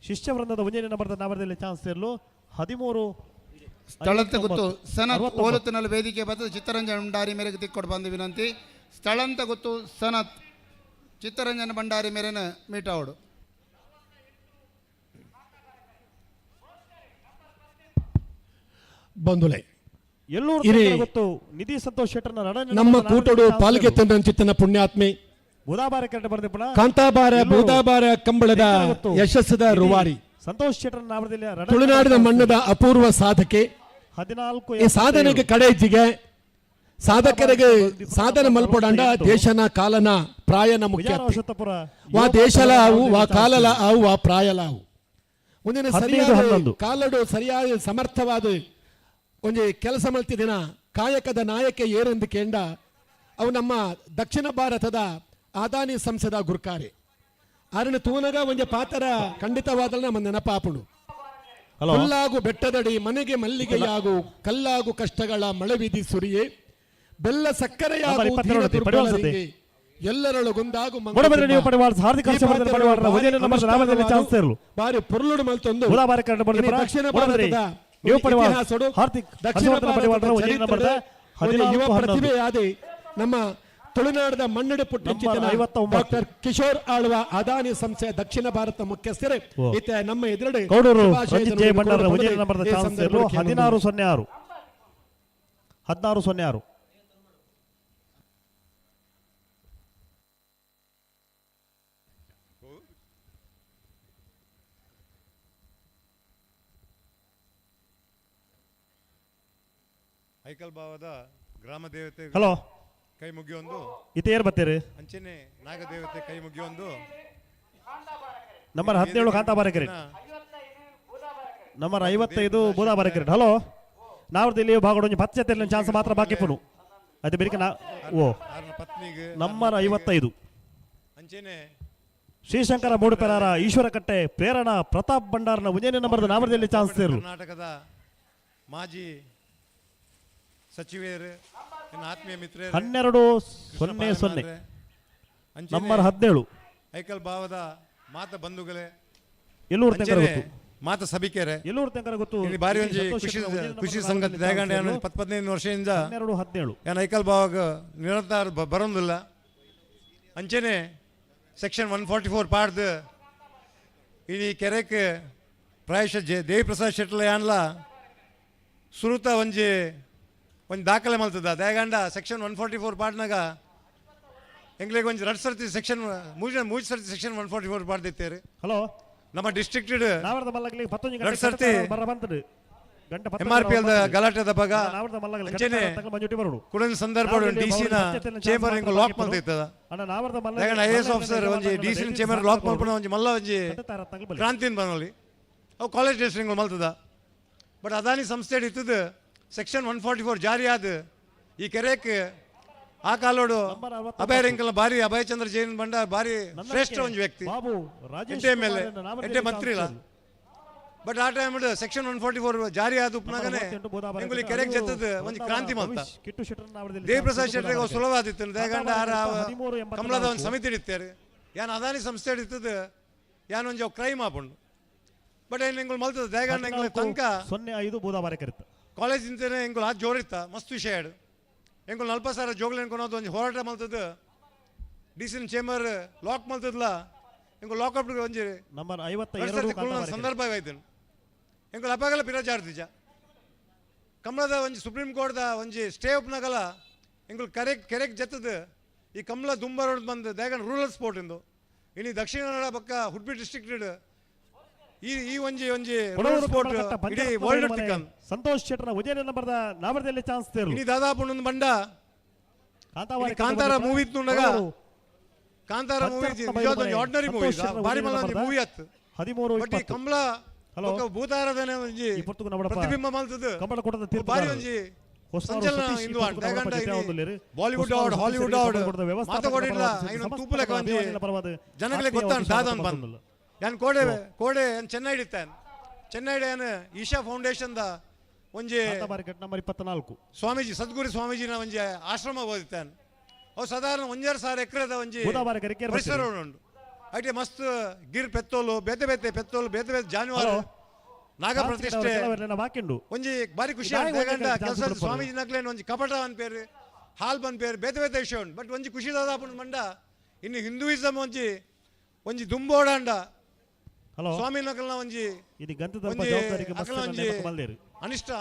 ಶಿಷ್ಯ ವೃಂದದ ಮುಂಜಾನೆ ನಂಬರ್ದ ನಾವರದಲ್ಲಿ ಚಾನ್ಸ್ ಇರಲು 13 ಸ್ಥಳಂತ ಗೊತ್ತು ಸನತ್ ಓಲುತ್ತಿನಲ್ಲಿ ವೇದಿಕೆ ಬದ್ದು ಚಿತ್ತರಂಜನ ಭಂಡಾರಿ ಮೇರೆಗೆ ತಿಕ್ಕೊಡು ಬಂದು ವಿನಂತಿ ಸ್ಥಳಂತ ಗೊತ್ತು ಸನತ್ ಚಿತ್ತರಂಜನ ಭಂಡಾರಿ ಮೇರೆನ ಮೀಟಾವಡು ಬಂಧುಲೆ ಎಲ್ಲೂರು ಗೊತ್ತು ನಿಧಿ ಸಂತೋಷ್ ಶೆಟ್ಟರ್ನ ನಮ್ಮ ಕೂಟೋಡು ಪಾಲ್ಗೆ ತಂದಂಚಿತ್ತನ ಪುಣ್ಯಾತ್ಮೆ ಬುಧಾಬಾರ ಕರೆಕ್ಟ್ ಬರ್ದಿಪ್ಪಣ ಕಾಂತಾಬಾರ ಬೂದಾಬಾರ ಕಂಬಳದ ಯಶಸ್ಸದ ರೂವಾರಿ ಸಂತೋಷ್ ಶೆಟ್ಟರ್ ನಾವರದಲ್ಲಿ ತುಳುನಾಡಿನ ಮಣ್ಣದ ಅಪೂರ್ವ ಸಾಧಕೆ 14 ಈ ಸಾಧನೆಗೆ ಕಡೆಯಿಜ್ಜಿಗೆ ಸಾಧಕರಿಗೆ ಸಾಧನೆ ಮಲ್ಪೊಡಂಡ ದೇಶನ ಕಾಲನ ಪ್ರಾಯನ ಮುಖ್ಯ ವಾ ದೇಶಲ ಆವು ವಾ ಕಾಲಲ ಆವು ವಾ ಪ್ರಾಯಲ ಆವು ಮುಂದಿನ ಸರಿಯಾದ ಕಾಲಡು ಸರಿಯಾದ ಸಮರ್ಥವಾದ ಒಂದು ಕೆಲಸ ಮಲ್ತಿದಿನ ಕಾಯಕದ ನಾಯಕ ಏರೆಂದು ಕೇಂಡ ಅವು ನಮ್ಮ ದಕ್ಷಿಣ ಭಾರತದ ಆದಾನಿ ಸಂಸದ ಗುರ್ಕಾರೆ ಆರನ ತೂನಗ ಒಂದು ಪಾತ್ರ ಖಂಡಿತವಾದ ನಮ್ಮ ನೆನಪಾಪುಡು ಕಲ್ಲಾಗು ಬೆಟ್ಟದಡಿ ಮನೆಗೆ ಮಲ್ಲಿಗೆಯಾಗು ಕಲ್ಲಾಗು ಕಷ್ಟಗಳ ಮಳೆವಿಧಿ ಸುರಿಯೇ ಬೆಲ್ಲ ಸಕ್ಕರೆಯಾಗು ಎಲ್ಲರೊಳಗೊಂದಾಗು ಬಾರಿ ಪುರುಳುಡು ಮಲ್ತೊಂದು ದಕ್ಷಿಣ ಭಾರತದ ಯುವ ಪ್ರತಿಭೆ ಆದಿ ನಮ್ಮ ತುಳುನಾಡದ ಮಣ್ಣಡು ಪುಟ್ಟಿನ ಡಾಕ್ಟರ್ ಕಿಶೋರ್ ಆಳ್ವ ಅದಾನಿ ಸಂಸ್ಥೆ ದಕ್ಷಿಣ ಭಾರತ ಮುಖ್ಯಸ್ಥರೇ ಇತ ನಮ್ಮ ಎದುರುಡೆ 1606 ಐಕಲ್ ಭಾವದ ಗ್ರಾಮ ದೇವತೆ ಹಲೋ ಕೈ ಮುಗಿಯೊಂದು ಇತೇರ್ ಬತ್ತೀರಿ ಅಂಚನೆ ನಾಗದೇವತೆ ಕೈ ಮುಗಿಯೊಂದು ನಂಬರ್ 17 ಕಾಂತಾಬಾರ ಕ್ರಿಕೆಟ್ ನಂಬರ್ 55 ಬೂದಾಬಾರ ಕ್ರಿಕೆಟ್ ಹಲೋ ನಾವರ್ದಲ್ಲಿ ಭಾಗಡೊಂಜಿ 10 ಚಾನ್ಸ್ ಮಾತ್ರ ಬಾಕಿ ಪುನು ಅದೇ ಬೇರೆ ಓ ಪತ್ನಿಗೆ ನಂಬರ್ 55 ಅಂಚನೆ ಶ್ರೀಶಂಕರ ಮೂಡುಪೆರಾರ ಈಶ್ವರ ಕಟ್ಟೆ ಪ್ರೇರಣಾ ಪ್ರತಾಪ್ ಭಂಡಾರನ ಮುಂಜಾನೆ ನಂಬರ್ದ ನಾವರದಲ್ಲಿ ಚಾನ್ಸ್ ಇರು ಕರ್ನಾಟಕದ ಮಾಜಿ ಸಚಿವರು ಆತ್ಮೀಯ ಮಿತ್ರರು 12-0-0 ನಂಬರ್ 17 ಐಕಲ್ ಭಾವದ ಮಾತ ಬಂಧುಗಳೇ ಎಲ್ಲೂರು ತೆಂಕರ ಗೊತ್ತು ಮಾತ ಸಭಿಕೆರೆ ಎಲ್ಲೂರು ತೆಂಕರ ಗೊತ್ತು ಇಲ್ಲಿ ಬಾರಿ ಒಂಜಿ ಖುಷಿ ಸಂಗತಿ ದಯಗಂಡ 15 ವರ್ಷದಿಂದ 12-17 ಏನು ಐಕಲ್ ಭಾವಗ ನಿರಂತರ ಬರೋದಿಲ್ಲ ಅಂಚೆನೆ ಸೆಕ್ಷನ್ 144 ಪಾಡ್ದು ಇಡೀ ಕೆರೆಗೆ ಪ್ರಾಯಶಃ ದೇವಿ ಪ್ರಸಾದ್ ಶೆಟ್ಲ ಯಾನ್ಲ ಸುರುತ ಒಂಜಿ ದಾಖಲೆ ಮಲ್ತದ ದಯಗಂಡ ಸೆಕ್ಷನ್ 144 ಪಾಡ್ನಾಗ ಎಂಗ್ಲಿಗೆ ಒಂಜಿ 2 ಸರ್ತಿ ಸೆಕ್ಷನ್ ಮೂಜ್ ಸರ್ತಿ ಸೆಕ್ಷನ್ 144 ಪಾಡ್ದಿತ್ತೇರಿ ಹಲೋ ನಮ್ಮ ಡಿಸ್ಟ್ರಿಕ್ಟ್ 2 ಸರ್ತಿ MRPL ಗಲಾಟೆದ ಬಗ ಅಂಚೆನೆ ಕುಡನ್ ಸಂದರ್ಭ ಡಿಸಿನ ಚೇಂಬರ್ ಇಂಗು ಲಾಕ್ ಮಲ್ತೈತದ ದಯಗಂಡ IAS ಆಫೀಸರ್ ಒಂಜಿ ಡಿಸಿನ ಚೇಂಬರ್ ಲಾಕ್ ಮಲ್ಪನ ಒಂಜಿ ಮಲ್ಲ ಒಂಜಿ ಕ್ರಾಂತಿನ ಬನೋಲಿ ಅವು ಕಾಲೇಜ್ ಡಿಸ್ಟ್ರಿಂಗ್ ಮಲ್ತದ ಬಟ್ ಅದಾನಿ ಸಂಸ್ಥೆ ಇತ್ತದ ಸೆಕ್ಷನ್ 144 ಜಾರಿ ಆದ ಈ ಕೆರೆಕ್ಕೆ ಆ ಕಾಲೋಡು ಅಭಯ ರೆಂಕಲ್ ಬಾರಿ ಅಭಯ ಚಂದ್ರ ಜೈನ್ ಬಂಡ ಬಾರಿ ಶ್ರೇಷ್ಠ ಒಂದು ವ್ಯಕ್ತಿ ಎಂಟೆ ಮಂತ್ರಿ ಇಲ್ಲ ಬಟ್ ಆ ಟೈಮ್ ಸೆಕ್ಷನ್ 144 ಜಾರಿ ಆದ ಉಪನಾಗನೆ ಎಂಗುಲಿ ಕೆರೆಗೆ ಜತ್ತದ ಒಂದು ಕ್ರಾಂತಿ ಮಲ್ತ ದೇವಿ ಪ್ರಸಾದ್ ಶೆಟ್ಟರಿಗೆ ಸುಲಭ ಆದಿತ್ತು ದಯಗಂಡ ಕಮಲದ ಒಂದು ಸಮಿತಿ ಇಡ್ತಾರೆ ಯಾನ್ ಅದಾನಿ ಸಂಸ್ಥೆ ಇರ್ತದ ಯಾನ್ ಒಂಜಿ ಕ್ರೈಮ್ ಆಪುಂಡು ಬಟ್ ಏನ್ ಎಂಗುಲ್ ಮಲ್ತದ ದಯಗಂಡ ಎಂಗುಲ್ ತನಕ 05 ಬೂದಾಬಾರ ಕರಿತ ಕಾಲೇಜ್ ಇಂತೇನೆ ಎಂಗುಲ್ ಆ ಜೋರಿತ್ತ ಮಸ್ತ್ ವಿಷಯ ಹೇಳು ಎಂಗುಲ್ 40 ಸಾವಿರ ಜೋಗ್ಲು ಎನ್ಕೊಳೋದು ಒಂದು ಹೋರಾಟ ಮಲ್ತದ ಡಿಸಿನ ಚೇಂಬರ್ ಲಾಕ್ ಮಲ್ತದ್ಲ ಎಂಗುಲ್ ಲಾಕಪ್ ಒಂಜಿ ನಂಬರ್ 52 ಸಂದರ್ಭ ಆಯ್ತು ಎಂಗುಲ್ ಅಪಗಲ ಪಿರಜಾರ್ದಿಜ ಕಮಲದ ಒಂಜಿ ಸುಪ್ರೀಂ ಕೋರ್ಟ್ದ ಒಂಜಿ ಸ್ಟೇ ಉಪ್ನಾಗಲ ಎಂಗುಲ್ ಕೆರೆಕ್ ಜತ್ತದ ಈ ಕಮಲ ದುಂಬರೋಡ್ ಬಂದು ದಯಗಂಡ ರೂರಲ್ ಸ್ಪೋರ್ಟ್ ಇಂದು ಇನ್ನು ದಕ್ಷಿಣ ಕನ್ನಡ ಪಕ್ಕ ಹುಡ್ಬಿ ಡಿಸ್ಟ್ರಿಕ್ಟ್ ಈ ಒಂಜಿ ರೂರಲ್ ಸ್ಪೋರ್ಟ್ ಇಡೀ ವರ್ಲ್ಡ್ ತಿಕ್ಕನ್ ಸಂತೋಷ್ ಶೆಟ್ಟರ್ನ ಉದಯನ ನಂಬರ್ದ ನಾವರದಲ್ಲಿ ಚಾನ್ಸ್ ತೇರು ಇನಿ ದಾದಾಪು ಒಂದು ಬಂಡ ಕಾಂತಾರ ಮೂವಿ ಇತ್ತುಂಡಗ ಕಾಂತಾರ ಮೂವಿ ನಿಜವಾದ ಆರ್ಡಿನರಿ ಮೂವಿ ಬಾರಿ ಮಲ್ಲ ಮೂವಿ ಅತ್ತು 13-20 ಕಮಲ ಭೂತಾರಾಧನೆ ಒಂಜಿ ಪ್ರತಿಬಿಂಬ ಮಲ್ತದ ಬಾರಿ ಒಂಜಿ ಸಂಚಲನ ಇಂದು ಬಾಲಿವುಡ್ ಔಟ್ ಹಾಲಿವುಡ್ ಔಟ್ ಮಾತಾಡಿಲ್ಲ ಐನು ತೂಪುಲೆಕ ಒಂಜಿ ಜನಗಳಿಗೆ ಗೊತ್ತಾನ್ ದಾದನ್ ಬಂದು ಯಾನ್ ಕೋಡೆ ಚೆನ್ನೈ ಹಿಡಿತಾನೆ ಚೆನ್ನೈ ಈಶಾ ಫೌಂಡೇಶನ್ ದ ಒಂಜಿ ನಂಬರ್ 24 ಸ್ವಾಮೀಜಿ ಸದ್ಗುರು ಸ್ವಾಮೀಜಿನ ಒಂಜಿ ಆಶ್ರಮ ಓದಿತ್ತಾನೆ ಅವು ಸಾಧಾರಣ 1,500 ಎಕರೆದ ಒಂಜಿ ಪರಿಸರ ಉಂಟು ಐಟೆ ಮಸ್ತ್ ಗಿರ್ ಪೆತ್ತೋಲು ಬೇತೆ ಬೇತೆ ಪೆತ್ತೋಲು ಬೇತೆ ಬೇತೆ ಜಾನುವಾರು ನಾಗ ಪ್ರತಿಷ್ಠೆ ಒಂಜಿ ಬಾರಿ ಖುಷಿ ಕೆಲಸ ಸ್ವಾಮೀಜಿ ನಕ್ಲೇನು ಒಂಜಿ ಕಪಟ ಅನ್ಪೇರು ಹಾಲ್ ಬಂದ್ಪೇರು ಬೇತೆ ಬೇತೆ ವಿಷಯ ಉಂಟು ಬಟ್ ಒಂಜಿ ಖುಷಿ ದಾದಾಪುಂಡು ಮಂಡ ಇನ್ನು ಹಿಂದೂಯಿಸಮ್ ಒಂಜಿ ದುಂಬೋಡಾಂಡ ಸ್ವಾಮಿ ನಕಲ್ನ ಒಂಜಿ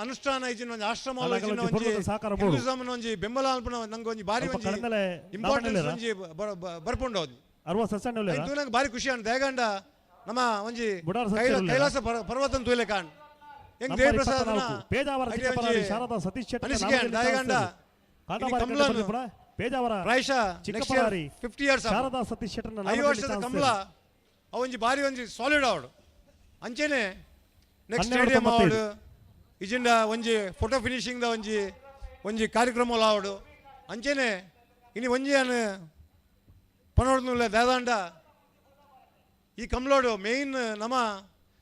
ಅನುಷ್ಠಾನ ಇಜಿನ ಒಂಜಿ ಆಶ್ರಮ ಹಿಂದೂಯಿಸಮ್ ಒಂಜಿ ಬೆಂಬಲ ಅಲ್ಪನ ನಂಗೆ ಒಂಜಿ ಬಾರಿ ಒಂಜಿ ಇಂಪಾರ್ಟೆನ್ಸ್ ಒಂಜಿ ಬರ್ಪುಂಡು ನಂಗೆ ಬಾರಿ ಖುಷಿ ಅಂತ ದೇಗಂಡ ನಮ್ಮ ಒಂಜಿ ಕೈಲಾಸ ಪರ್ವತನ್ ತೂಲೆ ಕಾಣ್ ಹೆಂಗ್ ದೇವ ಪ್ರಸಾದ ದೇಗಂಡ ಪ್ರಾಯಶಃ 50 years 5 ವರ್ಷದ ಕಮಲ ಅವೊಂಜಿ ಬಾರಿ ಒಂಜಿ ಸಾಲಿಡ್ ಆವಡು ಅಂಚೆನೆ ನೆಕ್ಸ್ಟ್ ಸ್ಟೇಡಿಯಂ ಆವಡು ಇಜಿಂಡ ಒಂಜಿ ಫೋಟೋ ಫಿನಿಶಿಂಗ್ ದ ಒಂಜಿ ಕಾರ್ಯಕ್ರಮ ಆವಡು ಅಂಚೆನೆ ಇನಿ ಒಂಜಿ ಅನ್ ಪನೋಡ್ನುಲ್ಲ ದಾದಾಂಡ ಈ ಕಮಲೋಡು ಮೇಯ್ನ್ ನಮ್ಮ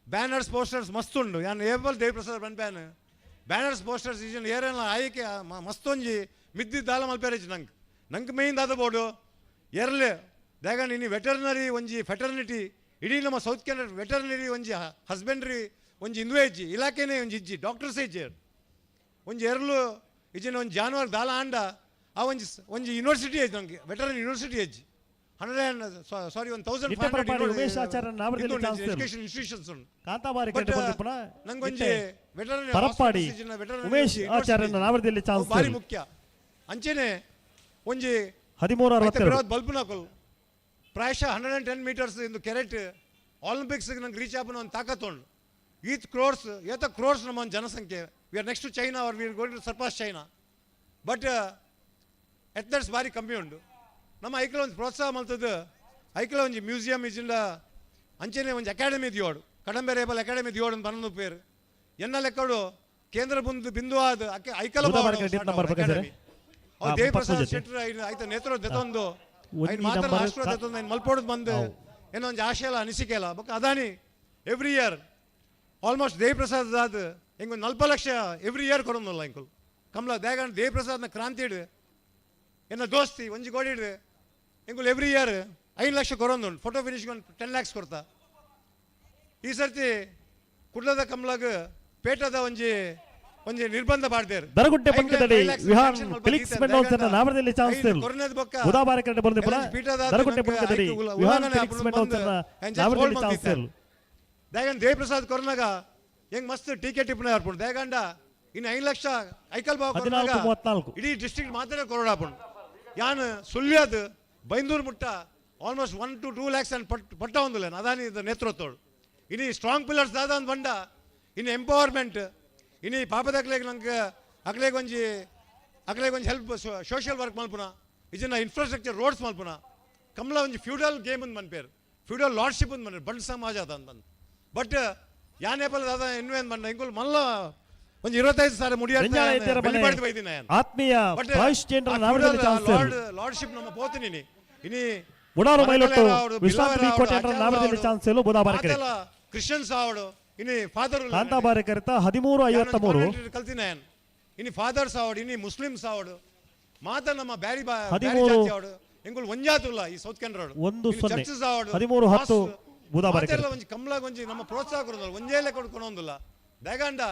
ಬ್ಯಾನರ್ಸ್ ಪೋಸ್ಟರ್ಸ್ ಮಸ್ತ್ ಉಂಡು ಯಾನ್ ಏಬಲ್ ದೇವ್ ಪ್ರಸಾದ್ ಬನ್ಪ್ಯಾನ್ ಬ್ಯಾನರ್ಸ್ ಪೋಸ್ಟರ್ಸ್ ಇಜಿಂಡ ಏರೆಲ್ಲ ಆಯ್ಕೆ ಮಸ್ತೊಂಜಿ ಮಿದ್ದಿ ದಾಲ ಮಲ್ಪೇರೇಜ್ ನಂಗೆ ಮೇಯ್ನ್ ದಾದ ಬೋರ್ಡು ಎರಲೆ ದೇಗಂಡ್ ಇನಿ ವೆಟರ್ನರಿ ಒಂಜಿ ಫೆಟರ್ನಿಟಿ ಇಡೀ ನಮ್ಮ ಸೌತ್ ಕೆನಡ ವೆಟರ್ನರಿ ಒಂಜಿ ಹಸ್ಬೆಂಡ್ರಿ ಒಂಜಿ ಇಂದುವೆ ಇಜ್ಜಿ ಇಲಾಖೆನೇ ಒಂಜಿ ಇಜ್ಜಿ ಡಾಕ್ಟರ್ಸೇ ಇಜ್ಜಿ ಒಂಜಿ ಎರಲು ಇಜಿನ ಒಂಜಿ ಜಾನುವಾರು ದಾಲ ಆಂಡ ಆ ಒಂಜಿ ಯೂನಿವರ್ಸಿಟಿ ಐತಿ ನಂಗೆ ವೆಟರ್ನರಿ ಯೂನಿವರ್ಸಿಟಿ ಇಜ್ಜಿ 1,500 ಎಜುಕೇಶನ್ ಇನ್ಸ್ಟಿಟ್ಯೂಷನ್ಸ್ ಉಂಟು ನಂಗೊಂಜಿ ಬಾರಿ ಮುಖ್ಯ ಅಂಚೆನೆ ಒಂಜಿ 1360 ಬಲ್ಪುನಕಲ್ ಪ್ರಾಯಶಃ 110 meters ಇಂದು ಕೆರೆಟ್ ಒಲಿಂಪಿಕ್ಸ್ ನಂಗೆ ರೀಚ್ ಆಪನ ಒಂದು ತಾಕತ್ತುಂಡು ಏತ ಕ್ರೋರ್ಸ್ ನಮ್ಮ ಒಂದು ಜನಸಂಖ್ಯೆ we are next to China are we are going to surpass China but athletes ಬಾರಿ ಕಮ್ಮಿ ಉಂಡು ನಮ್ಮ ಐಕ್ಲ ಒಂದು ಪ್ರೋತ್ಸಾಹ ಮಲ್ತದ್ದು ಐಕ್ಲ ಒಂಜಿ ಮ್ಯೂಸಿಯಂ ಇಜಿಂದ ಅಂಚೆನೆ ಒಂಜಿ ಅಕಾಡೆಮಿ ದಿಯೋಡು ಕಡಂಬೆ ರೇಬಲ್ ಅಕಾಡೆಮಿ ದಿಯೋಡು ಅಂತ ಬನ್ನದು ಪೇರು ಎನ್ನ ಲೆಕ್ಕಡು ಕೇಂದ್ರ ಬಿಂದು ಆದ ಐಕಲ ಅಕಾಡೆಮಿ ದೇವ್ ಪ್ರಸಾದ್ ಶೆಟ್ಟರ್ ಆಯ್ತ ನೇತೃತ್ವ ದೆತೊಂದು ಮಾತ್ರ ರಾಷ್ಟ್ರ ದೆತೊಂದು ಮಲ್ಪೋಡ್ ಬಂದು ಏನೋ ಒಂದು ಆಶೆ ಅಲ್ಲ ಅನಿಸಿಕೆ ಅಲ್ಲ but Adani every year almost Dev Prasad ಆದ ಹಿಂಗೆ 40 ಲಕ್ಷ ಎವ್ರಿ ಇಯರ್ ಕೊಡೋದಿಲ್ಲ ಇಂಕಲ್ ಕಮಲ ದೇಗಂಡ್ ದೇವ್ ಪ್ರಸಾದ್ನ ಕ್ರಾಂತಿ ಇಡು ಎನ್ನ ದೋಸ್ತಿ ಒಂಜಿ ಗೋಡಿಡು ಇಂಕುಲ್ ಎವ್ರಿ ಇಯರ್ 5 ಲಕ್ಷ ಕೊಡೋದು ಫೋಟೋ ಫಿನಿಶಿಂಗ್ 10 lakhs ಕೊಡ್ತಾ ಈ ಸರ್ತಿ ಕುಡ್ಲದ ಕಮಲಾಗ ಪೇಟದ ಒಂಜಿ ನಿರ್ಬಂಧ ಮಾಡ್ದೇರು ದರಗುಂಟೆ ಪಂಕದಲ್ಲಿ ವಿಹಾರ್ ಫಿಲಿಕ್ಸ್ ಮೆಂಡೋನ್ಸನ ನಾಮದಲ್ಲಿ ಚಾನ್ಸ್ ಇಲ್ಲ ಉದಾಬಾರ ಕಡೆ ಬಂದೆ ಪುರ ದರಗುಂಟೆ ಪಂಕದಲ್ಲಿ ವಿಹಾರ್ ಫಿಲಿಕ್ಸ್ ಮೆಂಡೋನ್ಸನ ನಾಮದಲ್ಲಿ ಚಾನ್ಸ್ ಇಲ್ಲ ದೇಗಂಡ್ ದೇವ್ ಪ್ರಸಾದ್ ಕೊರ್ನಾಗ ಹೆಂಗ್ ಮಸ್ತ್ ಟಿಕೆಟ್ ಟಿಪ್ಪಣ ಹಾರ್ಪುಂಡು ದೇಗಂಡ ಇನ್ನು 5 ಲಕ್ಷ ಐಕಲ್ ಬಾವು 14 ಇಡೀ ಡಿಸ್ಟ್ರಿಕ್ಟ್ ಮಾತ್ರ ಕೊರೋಡ ಹಾಪುಂಡು ಯಾನ್ ಸುಳ್ಯದ ಬೈಂದೂರು ಮುಟ್ಟ ಆಲ್ಮೋಸ್ಟ್ 1 to 2 lakhs and ಪಟ್ಟ ಒಂದಿಲ್ಲ ಅದಾನಿ ನೇತೃತ್ವಗಳು ಇನಿ ಸ್ಟ್ರಾಂಗ್ ಪಿಲ್ಲರ್ಸ್ ದಾದ ಒಂದು ಬಂಡ ಇನ್ನು ಎಂಪವರ್ಮೆಂಟ್ ಇನಿ ಪಾಪದಕ್ಲೆಗೆ ನಂಗೆ ಅಕ್ಲೆಗೆ ಒಂಜಿ ಹೆಲ್ಪ್ ಸೋಷಿಯಲ್ ವರ್ಕ್ ಮಲ್ಪುನ ಇದನ್ನ ಇನ್ಫ್ರಾಸ್ಟ್ರಕ್ಚರ್ ರೋಡ್ಸ್ ಮಲ್ಪುನ ಕಮಲ ಒಂಜಿ ಫ್ಯೂಡಲ್ ಗೇಮ್ ಅಂತ ಮನ್ಪೇರು ಫ್ಯೂಡಲ್ ಲಾರ್ಡ್ಶಿಪ್ ಅಂತ ಮನ್ಪೇರು ಬಂಡ್ ಸಮಾಜ ಅದ ಅಂತ ಬಂದು ಬಟ್ ಯಾನೇಪಲ್ ದಾದ ಇನ್ವೇನ್ ಬಂಡ ಇಂಕುಲ್ ಮಲ್ಲ ಒಂಜಿ 25 ಸಾವಿರ ಮುಡಿಯಾಡ್ದು ಬೈದಿನ ಆತ್ಮೀಯ ವೈಸ್ ಚೇಂಬರ್ ನಾಮದಲ್ಲಿ ಚಾನ್ಸ್ ಇಲ್ಲ ಲಾರ್ಡ್ಶಿಪ್ ನಮ್ಮ ಪೋತಿನಿ ಇನಿ ಉಡಾರು ಮೈಲೊಟ್ಟು ವಿಶ್ರಾಂತಿ ಕೋಟೆ ಅಂತರ ನಾಮದಲ್ಲಿ ಚಾನ್ಸ್ ಇಲ್ಲ ಬೋದಾಬಾರ ಕಡೆ ಕ್ರಿಶ್ಚಿಯನ್ಸ್ ಆವಡು ಇನಿ ಫಾದರ್ ಕಾಂತಾಬಾರ ಕರೆತ 1353 ಕಲ್ತಿನೇನ್ ಇನಿ ಫಾದರ್ಸ್ ಆವಡು ಇನಿ ಮುಸ್ಲಿಮ್ಸ್ ಆವಡು ಮಾತ ನಮ್ಮ ಬ್ಯಾರಿ ಜಾತಿ ಆವಡು ಎಂಗುಲ್ ಒಂಜಾತುಲ್ಲ ಈ ಸೌತ್ ಕೆನರಾ ಒಂದು ಚರ್ಚಸ್ ಆವಡು 1310 ಬೋದಾಬಾರ ಕಡೆ ಒಂಜಿ ಕಮಲಾಗ ಒಂಜಿ ನಮ್ಮ ಪ್ರೋತ್ಸಾಹ ಕೊಡೋದು ಒಂಜೇಲೆ ಕೊಡೋಂದಿಲ್ಲ ದೇಗಂಡ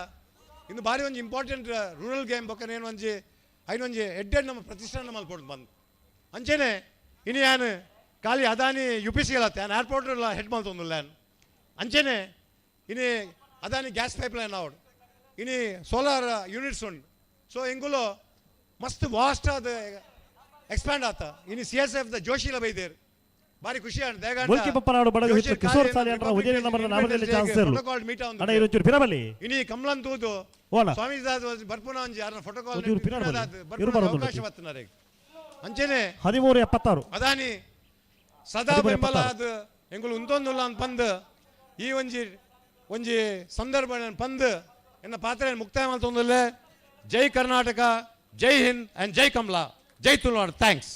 ಇನ್ನು ಬಾರಿ ಒಂಜಿ ಇಂಪಾರ್ಟೆಂಟ್ ರೂರಲ್ ಗೇಮ್ ಬೊಕ್ಕ ಏನು ಒಂಜಿ ಎಡ್ಡೆಡ್ ನಮ್ಮ ಪ್ರತಿಷ್ಠಾನ ಮಲ್ಪೊಡು ಬಂದು ಅಂಚೆನೆ ಇನಿ ಯಾನ್ ಖಾಲಿ ಅದಾನಿ UPC ಹೇಳತ್ತೆ ಯಾನ್ ಏರ್ಪೋರ್ಟ್ ಹೆಡ್ ಮಲ್ತೊಂದಿಲ್ಲ ಯಾನ್ ಅಂಚೆನೆ ಇನಿ ಅದಾನಿ ಗ್ಯಾಸ್ ಪೈಪ್ ಲೈನ್ ಆವಡು ಇನಿ ಸೋಲಾರ್ ಯೂನಿಟ್ಸ್ ಉಂಡು ಸೊ ಇಂಗುಲು ಮಸ್ತ್ ವಾಸ್ಟ್ ಆದ ಎಕ್ಸ್ಪ್ಯಾಂಡ್ ಆತ ಇನಿ CSF ದ ಜೋಶಿಲ ಬೈದೇರು ಬಾರಿ ಖುಷಿ ಆಂಡ್ ದೇಗಂಡ ಮುಲ್ಕಿ ಪಪ್ಪನಾಡು ಬಡಗ ಹಿಟ್ಟು ಕಿಶೋರ್ ಸಾಲಿ ಅಂತರ ಉದಯ ನಂಬರ್ನ ನಾಮದಲ್ಲಿ ಚಾನ್ಸ್ ಇಲ್ಲ ಅಣ್ಣ ಇರುಚೂರು ಪಿರಬಲಿ ಇನಿ ಕಮಲನ್ ತೂದು ಸ್ವಾಮಿ ದಾದ ಬರ್ಪುನ ಒಂಜಿ ಯಾರನ ಫೋಟೋಕಾಲ್ ಅವಕಾಶ ಬತ್ತನರೆ ಅಂಚೆನೆ 1376 ಅದಾನಿ ಸದಾ ಬೆಂಬಲ ಆದ ಎಂಗುಲು ಉಂತೊಂದುಲ್ಲ ಅಂತ ಬಂದು ಈ ಒಂಜಿ ಸಂದರ್ಭ ಬಂದು ಎನ್ನ ಪಾತ್ರ ಮುಕ್ತಾಯ ಮಾಡ್ತೊಂದಿಲ್ಲ ಜೈ ಕರ್ನಾಟಕ ಜೈ ಹಿಂದ್ ಅಂಡ್ ಜೈ ಕಮಲಾ ಜೈ ತುಳುನಾಡು ಥ್ಯಾಂಕ್ಸ್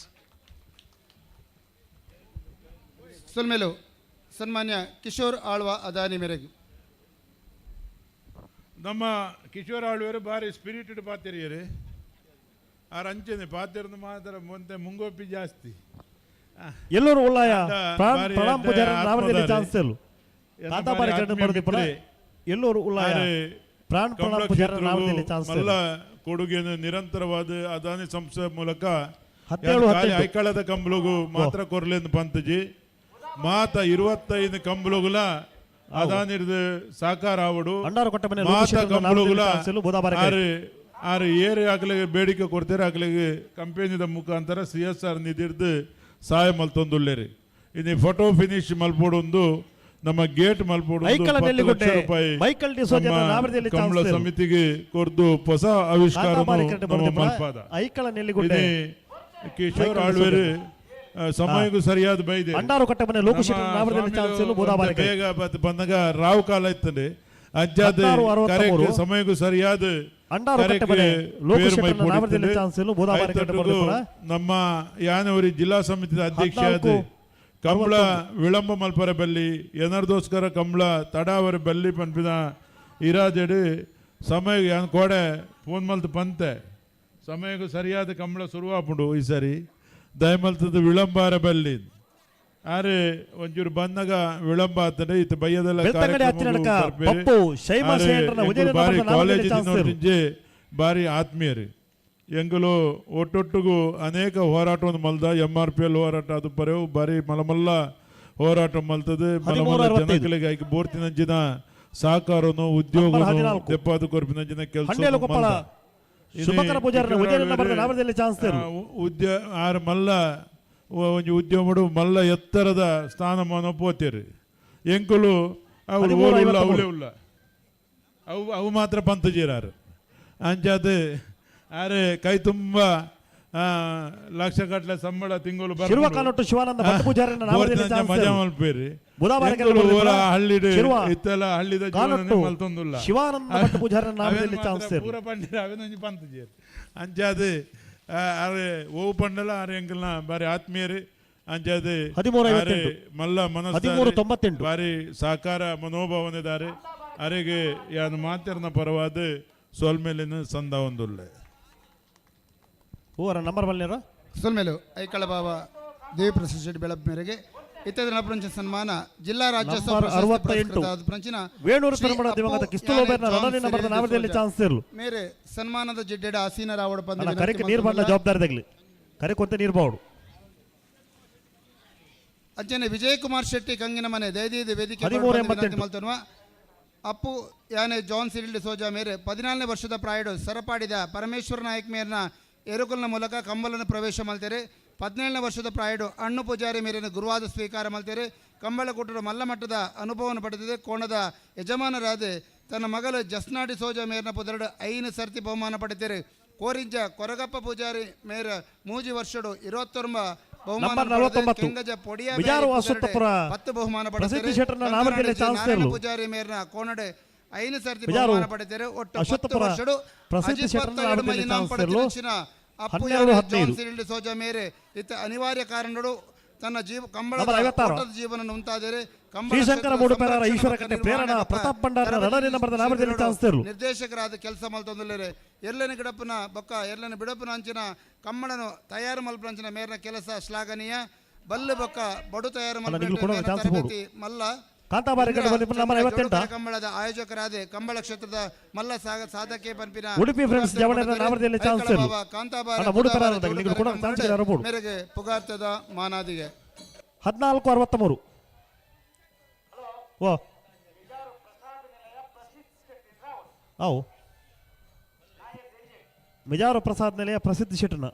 ಸನ್ಮೇಲು ಸನ್ಮಾನ್ಯ ಕಿಶೋರ್ ಆಳ್ವ ಅದಾನಿ ಮೇರೆಗೆ ನಮ್ಮ ಕಿಶೋರ್ ಆಳ್ವೇರು ಬಾರಿ ಸ್ಪಿರಿಟೆಡ್ ಪಾತಿರಿಯರು ಆರು ಅಂಚನೆ ಪಾತಿರದ ಮಾತ್ರ ಮುಂದೆ ಮುಂಗೋಪಿ ಜಾಸ್ತಿ ಎಲ್ಲರೂ ಉಳ್ಳಾಯ ಪ್ರಣಾಮ್ ಪೂಜಾರಿ ನಾಮದಲ್ಲಿ ಚಾನ್ಸ್ ಇಲ್ಲ ಕಾಂತಾಬಾರಿ ಕಡೆ ಬರೋದಿ ಪುರ ಎಲ್ಲರೂ ಉಳ್ಳಾಯ ಪ್ರಣಾಮ್ ಪೂಜಾರಿ ನಾಮದಲ್ಲಿ ಚಾನ್ಸ್ ಮಲ್ಲ ಕೊಡುಗೆಯನ್ನು ನಿರಂತರವಾದ ಅದಾನಿ ಸಂಸ್ಥೆ ಮೂಲಕ 17 ಐಕಳದ ಕಂಬಲುಗು ಮಾತ್ರ ಕೊರ್ಲೆಂದು ಪಂತಜಿ ಮಾತ 25 ಕಂಬಲುಗುಲ ಅದಾನಿರ್ದ ಸಾಕಾರ ಆವಡು ಮಾತ ಕಂಬಲುಗುಲ ಆರು ಏರೆ ಆಗ್ಲಿಗೆ ಬೇಡಿಕೆ ಕೊಡ್ತಾರೆ ಆಗ್ಲಿಗೆ ಕಂಪೆನಿದ ಮುಖಾಂತರ CSR ನಿಧಿರ್ದು ಸಹಾಯ ಮಲ್ತೊಂದುಲ್ಲೇರಿ ಇನ್ನು ಫೋಟೋ ಫಿನಿಶ್ ಮಲ್ಪೋಡೊಂದು ನಮ್ಮ ಗೇಟ್ ಮಲ್ಪೋಡು ಕಮಲ ಸಮಿತಿಗೆ ಕೊರ್ದು ಹೊಸ ಆವಿಷ್ಕಾರ ಮಲ್ಪಾದ ಕಿಶೋರ್ ಆಳ್ವೇರು ಸಮಯಕ್ಕೂ ಸರಿಯಾದ ಬೈದೆ ಬೇಗ ಬಂದಾಗ ರಾವ್ ಕಾಲ ಇತ್ತದೆ ಅಜ್ಜಾದ ಸಮಯಕ್ಕೂ ಸರಿಯಾದ ನಮ್ಮ ಯಾನವರಿ ಜಿಲ್ಲಾ ಸಮಿತಿ ಅಧ್ಯಕ್ಷ ಆದ ಕಂಬಳ ವಿಳಂಬ ಮಲ್ಪರ ಬಲ್ಲಿ ಏನರ್ದೋಸ್ಕರ ಕಂಬಳ ತಡಾವರ ಬಲ್ಲಿ ಪನ್ಪಿನ ಇರಾಜಡು ಸಮಯ ಯಾನ್ ಕೋಡೆ ಫೋನ್ ಮಲ್ತು ಪಂತೆ ಸಮಯಕ್ಕೂ ಸರಿಯಾದ ಕಂಬಳ ಶುರುವಾಪುಂಡು ಈ ಸರಿ ದಯಮಲ್ತದ ವಿಳಂಬಾರ ಬಲ್ಲಿ ಆರೆ ಒಂಚೂರು ಬಂದಾಗ ವಿಳಂಬ ಆಗ್ತದೆ ಇತ್ತು ಬಯ್ಯದೆಲ್ಲ ಬಾರಿ ಕಾಲೇಜಿನ ಬಾರಿ ಆತ್ಮೀಯರು ಎಂಗಲು ಒಟ್ಟೊಟ್ಟಿಗೂ ಅನೇಕ ಹೋರಾಟವನ್ನು ಮಲ್ದ MRPL ಹೋರಾಟ ಅದು ಬರೆವು ಬಾರಿ ಮಲಮಲ್ಲ ಹೋರಾಟ ಮಲ್ತದೆ ಮಲಮಲ್ಲ ಜನಗಳಿಗೆ ಆಯ್ಕೆ ಬೋರ್ತಿನಂಚಿನ ಸಹಕಾರನು ಉದ್ಯೋಗ ದೆಪ್ಪಾದ ಕೊರ್ಪಿನಂಚಿನ ಕೆಲಸ ಆರು ಮಲ್ಲ ಒಂಜಿ ಉದ್ಯಮಡು ಮಲ್ಲ ಎತ್ತರದ ಸ್ಥಾನಮಾನ ಪೋತೇರು ಎಂಕುಲು ಅವ್ರು ಓರುಲ್ಲ ಅವಳೇ ಉಲ್ಲ ಅವು ಮಾತ್ರ ಪಂತಜೀರಾರು ಅಂಚಾದ ಆರೆ ಕೈ ತುಂಬ ಲಕ್ಷ ಗಟ್ಟಲೆ ಸಂಬಳ ತಿಂಗಳು ಮಜಾ ಮಲ್ಪೇರಿ ಹಳ್ಳಿಡು ಇತ್ತೆಲ್ಲ ಹಳ್ಳಿದ ಮಲ್ತೊಂದುಲ್ಲ ಪೂರ ಪಂಡಿರ ಅವೇನೊಂಜಿ ಪಂತಜೀರು ಅಂಚಾದ ಅರೆ ಓವು ಪಂಡಲ ಆರೆ ಎಂಕಲ್ನ ಬಾರಿ ಆತ್ಮೀಯರು ಅಂಚಾದ ಮಲ್ಲ ಮನಸ್ಸು ಬಾರಿ ಸಹಕಾರ ಮನೋಭಾವನೆದಾರೆ ಅರೆಗೆ ಯಾನು ಮಾತಿರ್ನ ಪರವಾದ ಸೋಲ್ಮೇಲಿನ ಸಂದ ಒಂದುಳ್ಳೆ ನಂಬರ್ ಬಲ್ಲೇರು ಸೋಲ್ಮೇಲು ಐಕಳ ಬಾಬಾ ದೇವಿ ಪ್ರಸಾದ್ ಶೆಟ್ಟಿ ಬೆಳಪ್ ಮೇರೆಗೆ ಇತ್ಯಾದಿ ನಪರಂಚ ಸನ್ಮಾನ ಜಿಲ್ಲಾ ರಾಜ್ಯೋತ್ಸವ ಮೇರೆ ಸನ್ಮಾನದ ಜಿಡ್ಡೆಡ ಆಸೀನ ರಾವಡ ಜವಾಬ್ದಾರಿ ಅಜ್ಜನೆ ವಿಜಯ್ ಕುಮಾರ್ ಶೆಟ್ಟಿ ಕಂಗಿನ ಮನೆ ದಯದೀದ ವೇದಿಕೆ ಮಲ್ತನ್ವ ಅಪ್ಪು ಯಾನೆ ಜಾನ್ ಸಿರಿಲ್ ಸೋಜಾ ಮೇರೆ 14ನೇ ವರ್ಷದ ಪ್ರಾಯಡು ಸರಪಾಡಿದ ಪರಮೇಶ್ವರ ನಾಯಕ್ ಮೇರ್ನ ಎರುಕಲ್ನ ಮೂಲಕ ಕಂಬಲನ್ನು ಪ್ರವೇಶ ಮಲ್ತೇರೆ 17ನೇ ವರ್ಷದ ಪ್ರಾಯಡು ಅಣ್ಣು ಪೂಜಾರಿ ಮೇರಿನ ಗುರುವಾದ ಸ್ವೀಕಾರ ಮಲ್ತೇರೆ ಕಂಬಳ ಕೂಟದ ಮಲ್ಲಮಟ್ಟದ ಅನುಭವವನ್ನು ಪಡೆದಿದೆ ಕೋಣದ ಯಜಮಾನರಾದ ತನ್ನ ಮಗಳು ಜಸ್ನಾಡಿ ಸೋಜಾ ಮೇರ್ನ ಪುದರಡು 5 ಸರ್ತಿ ಬಹುಮಾನ ಪಡೆದಿದ್ದಾರೆ ಕೋರಿಂಜ ಕೊರಗಪ್ಪ ಪೂಜಾರಿ ಮೇರ ಮೂಜಿ ವರ್ಷಡು 29 ಬಹುಮಾನ ಪಡೆದಿದ್ದಾರೆ ಪೂಜಾರಿ ಮೇರ್ನ ಕೋಣಡೆ 5 ಸರ್ತಿ ಬಹುಮಾನ ಪಡೆದಿದ್ದಾರೆ ಒಟ್ಟು 10 ವರ್ಷಡು ಸೋಜಾ ಮೇರೆ ಇತ್ತ ಅನಿವಾರ್ಯ ಕಾರಣಗಳು ತನ್ನ ಕಂಬಳ ಜೀವನ ಉಂಟಾದರೆ ನಿರ್ದೇಶಕರಾದ ಕೆಲಸ ಮಲ್ತೊಂದುಲ್ಲೇರೆ ಎಲ್ಲನ ಗಿಡಪ್ಪನ ಬೊಕ್ಕ ಎಲ್ಲನ ಬಿಡಪ್ಪನ ಅಂಚಿನ ಕಮ್ಮಳನು ತಯಾರು ಮಲ್ಪಂಚಿನ ಮೇರಿನ ಕೆಲಸ ಶ್ಲಾಘನೀಯ ಬಲ್ಲು ಬೊಕ್ಕ ಬಡು ತಯಾರು ತರಬೇತಿ ಮಲ್ಲ ಕಂಬಳದ ಆಯೋಜಕರಾದ ಕಂಬಳ ಕ್ಷೇತ್ರದ ಮಲ್ಲ ಸಾಧಕೆ ಪಂಪಿನ ಉಡುಪಿ ಮೇರೆಗೆ ಪುಗಾರ್ತದ ಮಾನಾದಿಗೆ 1463 ಓ ಅವು ಮಿಜಾರು ಪ್ರಸಾದ್ ನಿಲಯ ಪ್ರಸಿದ್ಧ ಶೆಟ್ಟನ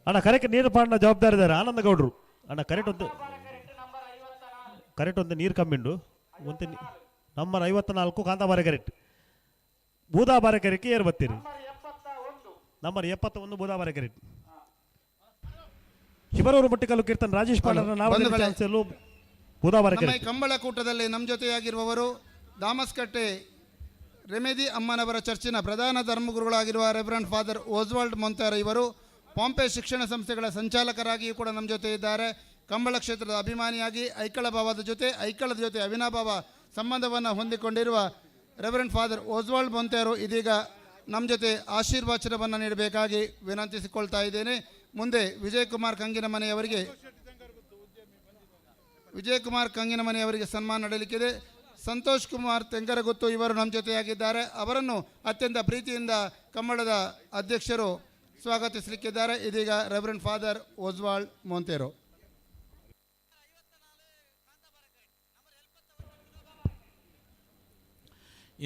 ಅಣ್ಣ ಕರೆಕ್ಟ್ ನೀರು ಪಾಡಿನ ಜವಾಬ್ದಾರಿ ಇದ್ದಾರೆ ಆನಂದ ಗೌಡ್ರು ಅಣ್ಣ ಕರೆಕ್ಟ್ ಒಂದು ನೀರು ಕಮ್ಮಿಂಡು ಒಂದು ನಂಬರ್ 54 ಕಾಂತಾಬಾರೆ ಕರೆಕ್ಟ್ ಬೂದಾಬಾರೆ ಕರೆಕ್ಟ್ ಏರ್ ಬತ್ತೀರಿ ನಂಬರ್ 71 ಬೂದಾಬಾರೆ ಕರೆಕ್ಟ್ ಶಿಬರೂರು ಮಟ್ಟಿಕಲ್ಲು ಕೀರ್ತನ್ ರಾಜೇಶ್ ಪಾಂಡರ ನಾವಲ್ಲಿ ನಮ್ಮ ಈ ಕಂಬಳ ಕೂಟದಲ್ಲಿ ನಮ್ಮ ಜೊತೆಯಾಗಿರುವವರು ದಾಮಸ್ಕಟ್ಟೆ ರೆಮೆದಿ ಅಮ್ಮನವರ ಚರ್ಚಿನ ಪ್ರಧಾನ ಧರ್ಮಗುರುಗಳಾಗಿರುವ ರೆವರೆಂಡ್ ಫಾದರ್ ಓಸ್ವಾಲ್ಡ್ ಮೊಂತಾರ ಇವರು ಪಾಂಪೆ ಶಿಕ್ಷಣ ಸಂಸ್ಥೆಗಳ ಸಂಚಾಲಕರಾಗಿಯೂ ಕೂಡ ನಮ್ಮ ಜೊತೆ ಇದ್ದಾರೆ. ಕಂಬಳ ಕ್ಷೇತ್ರದ ಅಭಿಮಾನಿಯಾಗಿ ಐಕ್ಕಳದ ಜೊತೆ ಅವಿನಾಭಾವ ಸಂಬಂಧವನ್ನು ಹೊಂದಿಕೊಂಡಿರುವ ರೆವರೆಂಡ್ ಫಾದರ್ ಓಸ್ವಾಲ್ಡ್ ಮೊಂತಾರೋ ಇದೀಗ ನಮ್ಮ ಜೊತೆ ಆಶೀರ್ವಚನವನ್ನು ನೀಡಬೇಕಾಗಿ ವಿನಂತಿಸಿಕೊಳ್ತಾ ಇದ್ದೇನೆ. ಮುಂದೆ ವಿಜಯ್ ಕುಮಾರ್ ಕಂಗಿನಮನೆಯವರಿಗೆ ಸನ್ಮಾನ ನಡೆಯಲಿಕ್ಕಿದೆ. ಸಂತೋಷ್ ಕುಮಾರ್ ತೆಂಗರಗುತ್ತು ಇವರು ನಮ್ಮ ಜೊತೆಯಾಗಿದ್ದಾರೆ. ಅವರನ್ನು ಅತ್ಯಂತ ಪ್ರೀತಿಯಿಂದ ಕಂಬಳದ ಅಧ್ಯಕ್ಷರು ಸ್ವಾಗತಿಸಲಿಕ್ಕಿದ್ದಾರೆ. ಇದೀಗ ರೆವರೆಂಡ್ ಫಾದರ್ ಓಸ್ವಾಲ್ಡ್ ಮೊಂತೇರೋ.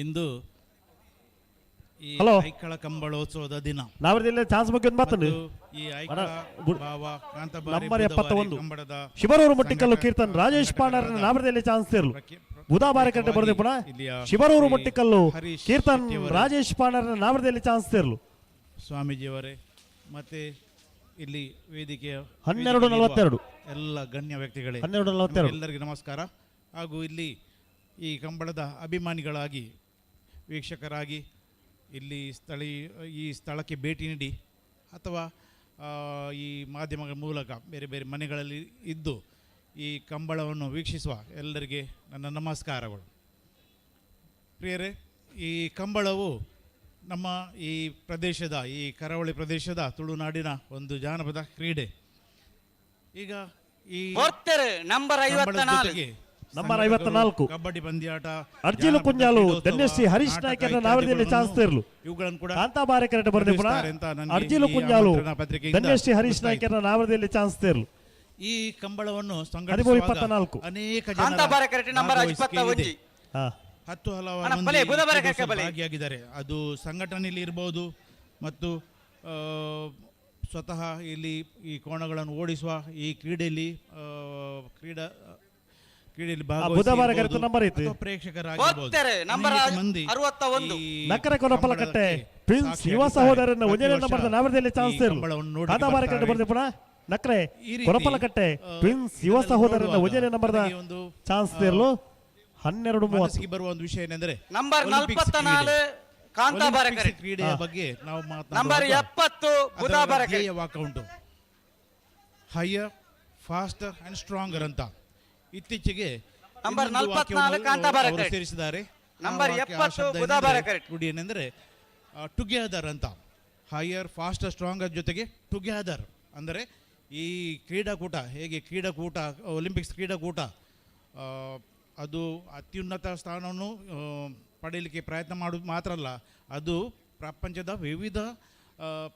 ಇಂದು ಈ ಐಕ್ಕಳ ಕಂಬಳೋತ್ಸವದ ದಿನ ಚಾನ್ಸ್ ಬಗ್ಗೆ ಮಾತಂಡು ಈ ಐಕ್ಕಳ ಭಾವ ಕಾಂತಬಾರಿ ನಂಬರ್ 71 ಶಿವರೂರು ಮುಟ್ಟಿಕಲ್ಲು ಕೀರ್ತನ್ ರಾಜೇಶ್ ಪಾಂಡರ್ನ ನಾಮದಲ್ಲಿ ಚಾನ್ಸ್ ತಿರ್ಲು ಬುಧವಾರ ಕಟ್ಟೆ ಬರೆದು ಪುನಃ ಶಿವರೂರು ಮುಟ್ಟಿಕಲ್ಲು ಕೀರ್ತನ್ ರಾಜೇಶ್ ಪಾಂಡರ್ನ ನಾಮದಲ್ಲಿ ಚಾನ್ಸ್ ತಿರ್ಲು ಸ್ವಾಮೀಜಿಯವರೇ ಮತ್ತೆ ಇಲ್ಲಿ ವೇದಿಕೆಯ 12:42 ಎಲ್ಲ ಗಣ್ಯ ವ್ಯಕ್ತಿಗಳೇ 12:42 ಎಲ್ಲರಿಗೂ ನಮಸ್ಕಾರ. ಹಾಗೂ ಇಲ್ಲಿ ಈ ಕಂಬಳದ ಅಭಿಮಾನಿಗಳಾಗಿ ವೀಕ್ಷಕರಾಗಿ ಇಲ್ಲಿ ಈ ಸ್ಥಳಕ್ಕೆ ಭೇಟಿ ನೀಡಿ ಅಥವಾ ಈ ಮಾಧ್ಯಮಗಳ ಮೂಲಕ ಬೇರೆ ಬೇರೆ ಮನೆಗಳಲ್ಲಿ ಇದ್ದು ಈ ಕಂಬಳವನ್ನು ವೀಕ್ಷಿಸುವ ಎಲ್ಲರಿಗೆ ನನ್ನ ನಮಸ್ಕಾರಗಳು. ಪ್ರಿಯರೇ, ಈ ಕಂಬಳವು ನಮ್ಮ ಈ ಪ್ರದೇಶದ ಈ ಕರಾವಳಿ ಪ್ರದೇಶದ ತುಳುನಾಡಿನ ಒಂದು ಜಾನಪದ ಕ್ರೀಡೆ. ಈಗ ಈ ನಂಬರ್ 54 ಕಬಡ್ಡಿ ಪಂದ್ಯಾಟ, ಅರ್ಜಿಲು ಕುಂಜಾಲು ಧನ್ಯಶ್ರೀ ಹರೀಶ್ ನಾಯ್ಕರ ನಾವರದಲ್ಲಿ ಚಾನ್ಸ್ ತಿರ್ಲು ಇವುಗಳನ್ನು ಕೂಡ ಕಾಂತಾಬಾರೆ ಕರೆಕ್ಟ್ ಬರೆದು ಪುನಃ ಅರ್ಜಿಲು ಕುಂಜಾಲು ಧನ್ಯಶ್ರೀ ಹರೀಶ್ ನಾಯ್ಕರ ನಾವರದಲ್ಲಿ ಚಾನ್ಸ್ ತಿರ್ಲು. ಈ ಕಂಬಳವನ್ನು 13:24 ಅನೇಕ ಹತ್ತು ಹಲವಾರು ಭಾಗಿಯಾಗಿದ್ದಾರೆ. ಅದು ಸಂಘಟನೆಯಲ್ಲಿ ಇರಬಹುದು ಮತ್ತು ಸ್ವತಃ ಇಲ್ಲಿ ಈ ಕೋಣಗಳನ್ನು ಓಡಿಸುವ ಈ ಕ್ರೀಡೆಯಲ್ಲಿ ನಕರ ಕೊರಪಲಕಟ್ಟೆ ಪ್ರಿನ್ಸ್ ಯುವ ಸಹೋದರನ ಒಂದನೇ ನಂಬರ್ದ ನಾವರದಲ್ಲಿ ಚಾನ್ಸ್ ತಿರ್ಲು ಕಾಂತಾಬಾರೆ ಕರೆಕ್ಟ್ ಬರೆದು ಪುನಃ ನಕ್ರೆ ಕೊರಪಲಕಟ್ಟೆ ಪ್ರಿನ್ಸ್ ಯುವ ಸಹೋದರನ ಒಂದನೇ ನಂಬರ್ದ ಚಾನ್ಸ್ ತಿರ್ಲು 12:30 ಬರುವ ಒಂದು ವಿಷಯ ಏನೆಂದರೆ ನಂಬರ್ 44 ಕಾಂತಾಬಾರೆ ಕ್ರೀಡೆಯ ಬಗ್ಗೆ ನಾವು ನಂಬರ್ 70 ಬುಧವಾರ ವಾಕೌಂಟು ಹೈಯರ್ ಫಾಸ್ಟರ್ ಅಂಡ್ ಸ್ಟ್ರಾಂಗರ್ ಅಂತ ಇತ್ತೀಚೆಗೆ ನಂಬರ್ 44 ಕಾಂತಾಬಾರೆ ಸೇರಿಸಿದ್ದಾರೆ. ನಂಬರ್ 70 ಬುಧವಾರ ನುಡಿ ಏನೆಂದರೆ ಟುಗೆದರ್ ಅಂತ. ಹೈಯರ್ ಫಾಸ್ಟರ್ ಸ್ಟ್ರಾಂಗರ್ ಜೊತೆಗೆ ಟುಗೆದರ್ ಅಂದರೆ ಈ ಕ್ರೀಡಾಕೂಟ ಹೇಗೆ ಒಲಿಂಪಿಕ್ಸ್ ಕ್ರೀಡಾಕೂಟ ಅದು ಅತ್ಯುನ್ನತ ಸ್ಥಾನವನ್ನು ಪಡೆಯಲಿಕ್ಕೆ ಪ್ರಯತ್ನ ಮಾಡೋದು ಮಾತ್ರ ಅಲ್ಲ, ಅದು ಪ್ರಪಂಚದ ವಿವಿಧ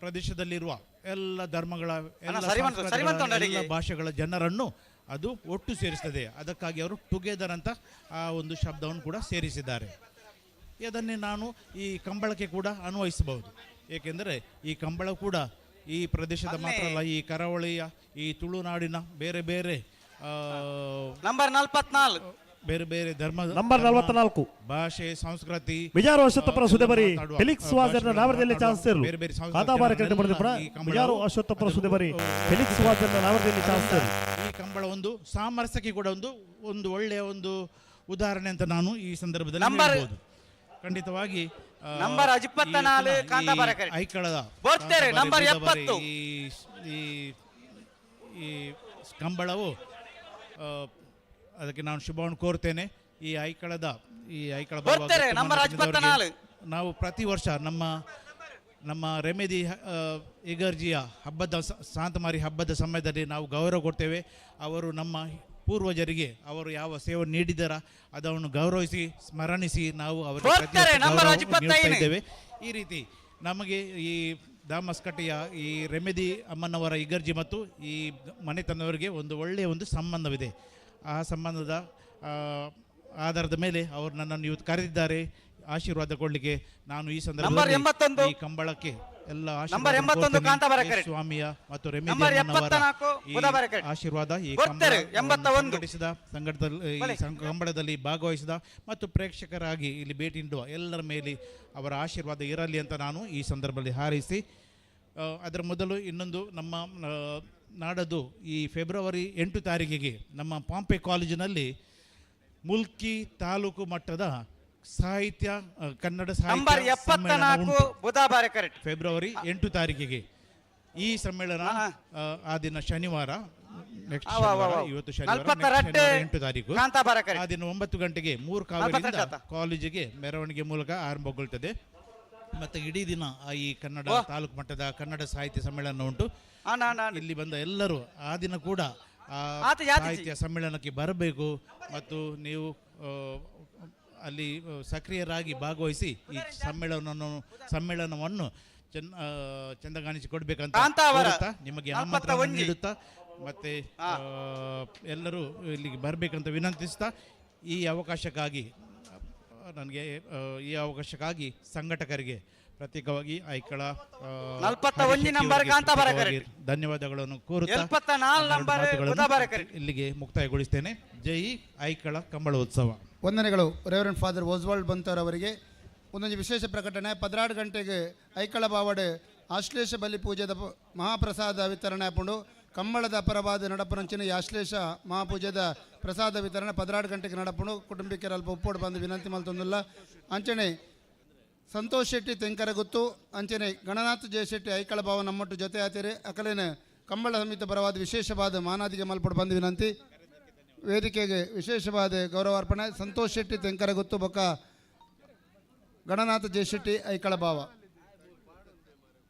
ಪ್ರದೇಶದಲ್ಲಿರುವ ಎಲ್ಲ ಧರ್ಮಗಳ ಎಲ್ಲ ಭಾಷೆಗಳ ಜನರನ್ನು ಅದು ಒಟ್ಟು ಸೇರಿಸ್ತದೆ. ಅದಕ್ಕಾಗಿ ಅವರು ಟುಗೆದರ್ ಅಂತ ಆ ಒಂದು ಶಬ್ದವನ್ನು ಕೂಡ ಸೇರಿಸಿದ್ದಾರೆ. ಅದನ್ನೇ ನಾನು ಈ ಕಂಬಳಕ್ಕೆ ಕೂಡ ಅನ್ವಯಿಸಬಹುದು. ಏಕೆಂದರೆ ಈ ಕಂಬಳ ಕೂಡ ಈ ಪ್ರದೇಶದ ಮಾತ್ರ ಅಲ್ಲ, ಈ ಕರಾವಳಿಯ ಈ ತುಳುನಾಡಿನ ಬೇರೆ ಬೇರೆ ನಂಬರ್ 44 ಬೇರೆ ಬೇರೆ ಧರ್ಮದ ನಂಬರ್ 44 ಭಾಷೆ ಸಂಸ್ಕೃತಿ ಬಿಜಾರು ಅಶ್ವತ್ಥಪುರ ಸುದೇಬರಿ ಫೆಲಿಕ್ಸ್ ವಾಜರ್ನ ನಾವರದಲ್ಲಿ ಚಾನ್ಸ್ ತಿರ್ಲು ಕಾಂತಾಬಾರೆ ಕರೆಕ್ಟ್ ಬರೆದು ಪುನಃ ಬಿಜಾರು ಅಶ್ವತ್ಥಪುರ ಸುದೇಬರಿ ಫೆಲಿಕ್ಸ್ ವಾಜರ್ನ ನಾವರದಲ್ಲಿ ಚಾನ್ಸ್ ತಿರ್ಲು. ಈ ಕಂಬಳ ಒಂದು ಸಾಮರಸ್ಯಕ್ಕೆ ಕೂಡ ಒಂದು ಒಳ್ಳೆಯ ಒಂದು ಉದಾಹರಣೆ ಅಂತ ನಾನು ಈ ಸಂದರ್ಭದಲ್ಲಿ ಹೇಳ್ಬೋದು. ಖಂಡಿತವಾಗಿ ನಂಬರ್ 54 ಕಾಂತಾಬಾರೆ ಐಕ್ಕಳದ ನಂಬರ್ 70 ಈ ಕಂಬಳವು ಅದಕ್ಕೆ ನಾನು ಶುಭವನ್ನು ಕೋರ್ತೇನೆ. ಈ ಐಕ್ಕಳ ನಾವು ಪ್ರತಿ ವರ್ಷ ನಮ್ಮ ರೆಮೆದಿ ಇಗರ್ಜಿಯ ಹಬ್ಬದ ಶಾಂತಮಾರಿ ಹಬ್ಬದ ಸಮಯದಲ್ಲಿ ನಾವು ಗೌರವ ಕೊಡ್ತೇವೆ. ಅವರು ನಮ್ಮ ಪೂರ್ವಜರಿಗೆ ಅವರು ಯಾವ ಸೇವೆ ನೀಡಿದಾರ ಅದನ್ನು ಗೌರವಿಸಿ ಸ್ಮರಣಿಸಿ ನಾವು ಅವರಿಗೆ ಇದ್ದೇವೆ. ಈ ರೀತಿ ನಮಗೆ ಈ ದಾಮಸ್ಕಟ್ಟೆಯ ಈ ರೆಮೆದಿ ಅಮ್ಮನವರ ಇಗರ್ಜಿ ಮತ್ತು ಈ ಮನೆತನವರಿಗೆ ಒಂದು ಒಳ್ಳೆಯ ಒಂದು ಸಂಬಂಧವಿದೆ. ಆ ಸಂಬಂಧದ ಆಧಾರದ ಮೇಲೆ ಅವರು ನನ್ನನ್ನು ಇವತ್ತು ಕರೆದಿದ್ದಾರೆ ಆಶೀರ್ವಾದ ಕೊಡಲಿಕ್ಕೆ. ನಾನು ಈ ಸಂದರ್ಭದಲ್ಲಿ ಈ ಕಂಬಳಕ್ಕೆ ಎಲ್ಲ ಸ್ವಾಮಿಯ ಮತ್ತು ರೆಮೆದಿ ಆಶೀರ್ವಾದ ಈ ಕಂಬಳದಲ್ಲಿ ಭಾಗವಹಿಸಿದ ಮತ್ತು ಪ್ರೇಕ್ಷಕರಾಗಿ ಇಲ್ಲಿ ಭೇಟಿ ನೀಡುವ ಎಲ್ಲರ ಮೇಲೆ ಅವರ ಆಶೀರ್ವಾದ ಇರಲಿ ಅಂತ ನಾನು ಈ ಸಂದರ್ಭದಲ್ಲಿ ಹಾರೈಸಿ, ಅದರ ಮೊದಲು ಇನ್ನೊಂದು ನಾಡದು ಈ ಫೆಬ್ರವರಿ 8 ತಾರೀಕಿಗೆ ನಮ್ಮ ಪಾಂಪೆ ಕಾಲೇಜಿನಲ್ಲಿ ಮುಲ್ಕಿ ತಾಲೂಕು ಮಟ್ಟದ ಸಾಹಿತ್ಯ ಕನ್ನಡ ನಂಬರ್ ಸಾಹಿತ್ಯ 74 ಬುಧವಾರ ಕರೆಕ್ಟ್. ಫೆಬ್ರವರಿ 8 ತಾರೀಕಿಗೆ ಈ ಸಮ್ಮೇಳನ ಆ ದಿನ ಶನಿವಾರ, ನೆಕ್ಸ್ಟ್ ಶನಿವಾರ, ಇವತ್ತು ಶನಿವಾರ, next ಶನಿವಾರ 8 ತಾರೀಕು ಆ ದಿನ 9 ಗಂಟೆಗೆ 3 ಕಾವೇರಿಯಿಂದ ಕಾಲೇಜಿಗೆ ಮೆರವಣಿಗೆ ಮೂಲಕ ಆರಂಭಗೊಳ್ಳುತ್ತದೆ. ಮತ್ತು ಇಡೀ ದಿನ ಈ ಕನ್ನಡ ತಾಲೂಕು ಮಟ್ಟದ ಕನ್ನಡ ಸಾಹಿತ್ಯ ಸಮ್ಮೇಳನ ಉಂಟು. ಇಲ್ಲಿ ಬಂದ ಎಲ್ಲರೂ ಆ ದಿನ ಕೂಡ ಸಾಹಿತ್ಯ ಸಮ್ಮೇಳನಕ್ಕೆ ಬರಬೇಕು ಮತ್ತು ನೀವು ಅಲ್ಲಿ ಸಕ್ರಿಯರಾಗಿ ಭಾಗವಹಿಸಿ ಈ ಸಮ್ಮೇಳನವನ್ನು ಚಂದಗಾಣಿಸಿಕೊಡ್ಬೇಕಂತ ನಿಮಗೆ ಆಮಂತ್ರಣ ನೀಡುತ್ತಾ ಮತ್ತೆ ಎಲ್ಲರೂ ಇಲ್ಲಿಗೆ ಬರಬೇಕಂತ ವಿನಂತಿಸ್ತಾ ಈ ಅವಕಾಶಕ್ಕಾಗಿ ಸಂಘಟಕರಿಗೆ ಪ್ರತ್ಯೇಕವಾಗಿ ಐಕಳ ಧನ್ಯವಾದಗಳನ್ನು ಕೋರುತ್ತಾ ಇಲ್ಲಿಗೆ ಮುಕ್ತಾಯಗೊಳಿಸ್ತೇನೆ. ಜೈ ಐಕಳ ಕಂಬಳ ಉತ್ಸವ. ವಂದನೆಗಳು ರೆವರೆಂಡ್ ಫಾದರ್ ಓಸ್ವಾಲ್ಡ್ ಬಂತರ್ ಅವರಿಗೆ. ಒಂದೊಂದು ವಿಶೇಷ ಪ್ರಕಟಣೆ 12 ಗಂಟೆಗೆ ಐಕಳ ಬಾವಡೆ ಆಶ್ಲೇಷ ಬಲಿ ಪೂಜೆದ ಮಹಾಪ್ರಸಾದ ವಿತರಣೆ ಹಾಕೊಂಡು ಕಂಬಳದ ಅಪರವಾದ ನಡಪನಂಚಿನ ಈ ಆಶ್ಲೇಷ ಮಹಾಪೂಜೆದ ಪ್ರಸಾದ ವಿತರಣೆ 12 ಗಂಟೆಗೆ ನಡಪುಂಡು ಕುಟುಂಬಿಕರು ಅಲ್ಪ ಉಪ್ಪೋಡು ಬಂದು ವಿನಂತಿ ಮಲ್ತೊಂದಿಲ್ಲ. ಅಂಚನೆ ಸಂತೋಷ್ ಶೆಟ್ಟಿ ತೆಂಕರಗುತ್ತು ಅಂಚನೆ ಗಣನಾಥ್ ಜಯ ಶೆಟ್ಟಿ ಐಕಳ ಭಾವ ನಮ್ಮಟ್ಟು ಜೊತೆ ಆತಿರಿ ಅಕಲೇನ ಕಂಬಳ ಸಮಿತ ಪರವಾದ ವಿಶೇಷವಾದ ಮಾನಾದಿಗೆ ಮಲ್ಪಡು ಬಂದು ವಿನಂತಿ. ವೇದಿಕೆಗೆ ವಿಶೇಷವಾದ ಗೌರವಾರ್ಪಣೆ ಸಂತೋಷ್ ಶೆಟ್ಟಿ ತೆಂಕರಗುತ್ತು ಬೊಕ್ಕ ಗಣನಾಥ ಜಯ ಶೆಟ್ಟಿ ಐಕಳ ಭಾವ.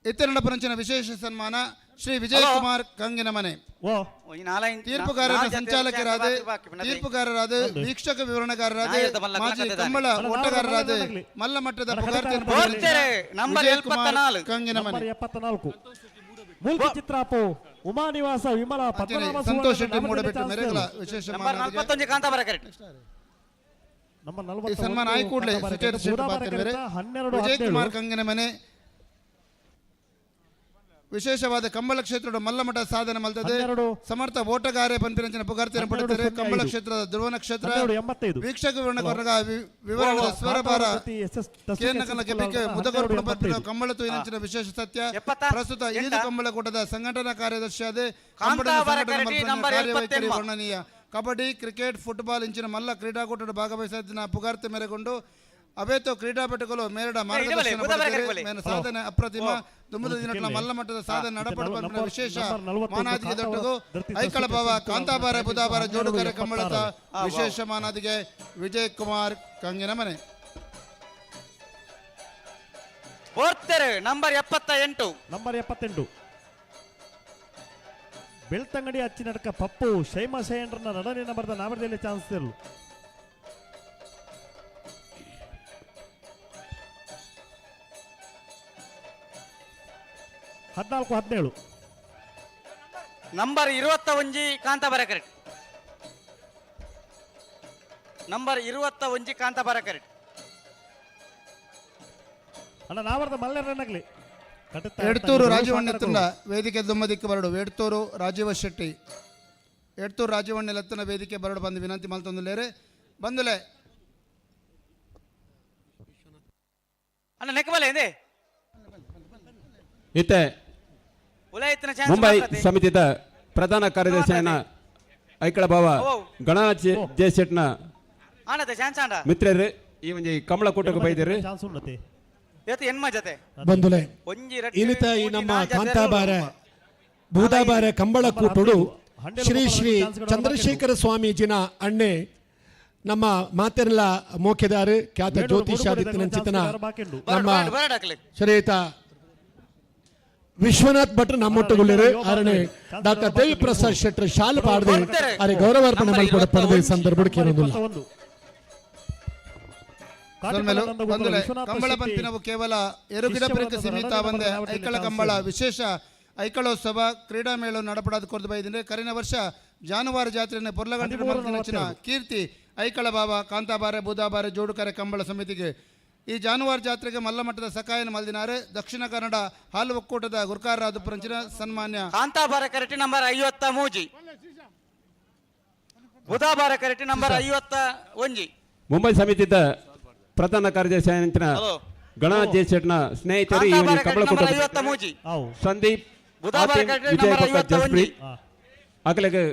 ಇತರ ನಡಪನಂಚಿನ ವಿಶೇಷ ಸನ್ಮಾನ ಶ್ರೀ ವಿಜಯ್ ಕುಮಾರ್ ಕಂಗಿನಮನೆ ತೀರ್ಪುಗಾರರಾದ ವೀಕ್ಷಕ ವಿವರಣೆಗಾರರಾದ ಮಾಜಿ ಕಂಬಳ ಓಟಗಾರರಾದ ಮಲ್ಲ ಮಟ್ಟದ ಕಂಗಿನಮನೆ ಚಿತ್ರಾಪು ಉಮಾ ನಿವಾಸ ವಿಮಲ ಸಂತೋಷ್ ಶೆಟ್ಟಿ ಮೂಡಬೆಟ್ಟು ಮೆರೆಗಳ ವಿಶೇಷ ಸನ್ಮಾನ ಆಯ್ ಕೂಡಲೇ ವಿಜಯ್ ಕುಮಾರ್ ಕಂಗಿನಮನೆ ವಿಶೇಷವಾದ ಕಂಬಳ ಕ್ಷೇತ್ರದ ಮಲ್ಲಮಠ ಸಾಧನೆ ಮಲ್ತದೆ. ಸಮರ್ಥ ಓಟಗಾರೆ ಪಂಪಿನ ಪುಗಾರ್ತಿಯನ್ನು ಪಡೆದರೆ ಕಂಬಳ ಕ್ಷೇತ್ರದ ಧ್ರುವ ನಕ್ಷತ್ರ ವೀಕ್ಷಕ ವಿವರಣೆ ಸ್ವರಭಾರ ಮುದಗರ ಕಂಬಳ ತುಯಿನಂಚಿನ ವಿಶೇಷ ಸತ್ಯ ಪ್ರಸ್ತುತ ಈದು ಕಂಬಳ ಕೂಟದ ಸಂಘಟನಾ ಕಾರ್ಯದರ್ಶಿಯಾದ ಕಾರ್ಯವೈಖರಿ ವರ್ಣನೀಯ. ಕಬಡ್ಡಿ, ಕ್ರಿಕೆಟ್, ಫುಟ್ಬಾಲ್ ಇಂಚಿನ ಮಲ್ಲ ಕ್ರೀಡಾಕೂಟದ ಭಾಗವಹಿಸಿದ ಪುಗಾರ್ತೆ ಮೇರೆಗೊಂಡು ಅವೇತೋ ಕ್ರೀಡಾಪಟುಗಳು ಮೇರಡ ಮಾರ್ಗದರ್ಶನ ಸಾಧನೆ ಅಪ್ರತಿಮ ದುಮ್ಮದ ದಿನಗಳ ಮಲ್ಲ ಮಟ್ಟದ ಸಾಧನೆ ನಡಪಡ ವಿಶೇಷ ಮಾನಾದಿಗೆ ದೊಡ್ಡದು ಐಕಳ ಭಾವ ಕಾಂತಾಬಾರ ಬುಧಾಬಾರ ಜೋಡುಕರೆ ಕಂಬಳದ ವಿಶೇಷ ಮಾನಾದಿಗೆ ವಿಜಯ್ ಕುಮಾರ್ ಕಂಗಿನಮನೆ. ನಂಬರ್ 78 ಬೆಳ್ತಂಗಡಿ ಅಚ್ಚಿ ನಡಕ ಪಪ್ಪು ಶೈಮ ಶಯಂಡ್ರನ ನಡನೆನ ಬರೆದ ನಾವರದಲ್ಲಿ ಚಾನ್ಸ್ ಇರಲು 14-17 ನಂಬರ್ 21 ಕಾಂತಾಬಾರ ಕರೆಕ್ಟ್. ನಂಬರ್ 21 ಕಾಂತಾಬಾರ ಕರೆಕ್ಟ್. ಅಣ್ಣ ನಾವರದ ಮಲ್ಲೆರನ್ನಾಗಲಿ ಎಡ್ತೂರು ರಾಜವಣ್ಣೆತ್ತುಂಡ ವೇದಿಕೆ ದುಮ್ಮದಿಕ್ಕೆ ಬರಡು ಎಡ್ತೂರು ರಾಜೀವ ಶೆಟ್ಟಿ ಎಡ್ತೂರು ರಾಜವಣ್ಣೆಲೆತ್ತನ ವೇದಿಕೆ ಬರಡು ಬಂದು ವಿನಂತಿ ಮಲ್ತೊಂದುಲೇರೆ ಬಂದುಲೆ ಅಣ್ಣ ನೆಕ್ಕಬಲೆ ಇದೆ ಇತ್ತೆ ಮುಂಬೈ ಸಮಿತಿದ ಪ್ರಧಾನ ಕಾರ್ಯದರ್ಶಿಯನ್ನ ಐಕಳ ಭಾವ ಗಣನಾಥ್ ಜಯ ಶೆಟ್ನ ಮಿತ್ರರು ಈ ಒಂದು ಕಮಲ ಕೂಟಕ್ಕೆ ಬೈದಿರು ಬಂದುಲೆ ಇನಿತ ಈ ನಮ್ಮ ಕಾಂತಾಬಾರ ಬೂದಾಬಾರ ಕಂಬಳ ಕೂಟುಡು ಶ್ರೀ ಶ್ರೀ ಚಂದ್ರಶೇಖರ ಸ್ವಾಮೀಜಿನ ಅಣ್ಣೆ ನಮ್ಮ ಮಾತೆರ್ಲ ಮೋಕೆದಾರು ಖ್ಯಾತ ಜ್ಯೋತಿಷಾದಿತ್ಯನಂಚಿತನ ನಮ್ಮ ಶ್ರೀಯುತ ವಿಶ್ವನಾಥ್ ಭಟ್ರು ನಮ್ಮೊಟ್ಟುಗುಳ್ಳಿರು ಅರಣೆ ಡಾಕ್ಟರ್ ದೇವಿ ಪ್ರಸಾದ್ ಶೆಟ್ಟರ್ ಶಾಲು ಪಾಡದೆ ಅರೆ ಗೌರವಾರ್ಪಣೆ ಮಾಡಿಕೊಡ ಪಡೆದ ಸಂದರ್ಭ ಕೇಳೋದಿಲ್ಲ. ಕಂಬಳ ಪಂಪಿನವು ಕೇವಲ ಎರುಗಿಡಪುರಕ್ಕೆ ಸೀಮಿತ ಬಂದೆ ಐಕಳ ಕಂಬಳ ವಿಶೇಷ ಐಕಳೋತ್ಸವ ಕ್ರೀಡಾಮೇಳ ನಡಪಡಾದ ಕೊರದು ಬೈದಿದೆ. ಕರಿನ ವರ್ಷ ಜಾನುವಾರು ಜಾತ್ರೆಯನ್ನು ಪೊರ್ಲಗಂಟಿನ ಕೀರ್ತಿ ಐಕಳ ಬಾಬಾ ಕಾಂತಾಬಾರೆ ಬೂದಾಬಾರೆ ಜೋಡುಕರೆ ಕಂಬಳ ಸಮಿತಿಗೆ ಈ ಜಾನುವಾರು ಜಾತ್ರೆಗೆ ಮಲ್ಲಮಟ್ಟದ ಸಕಾಯನ ಮಲ್ದಿನಾರೆ. ದಕ್ಷಿಣ ಕನ್ನಡ ಹಾಲು ಒಕ್ಕೂಟದ ಗುರ್ಕಾರರಾದ ಪರಂಚಿನ ಸನ್ಮಾನ್ಯ ಕಾಂತಾಬಾರ ಕರೆಟಿ ನಂಬರ್ 53 ಬುಧಾಬಾರ ಕರೆಟಿ ನಂಬರ್ 51 ಮುಂಬೈ ಸಮಿತಿದ ಪ್ರಧಾನ ಕಾರ್ಯದರ್ಶಿ ಗಣನಾಥ್ ಜಯ ಶೆಟ್ನ ಸ್ನೇಹಿತರು ಈ ಕಂಬಳ ಕೂಟ ಸಂದೀಪ್ ಬುಧವಾರ ವಿಜಯ ಪಕ್ಕ ಜಸ್ಪ್ರೀತ್ ಅಕಲೆಗೆ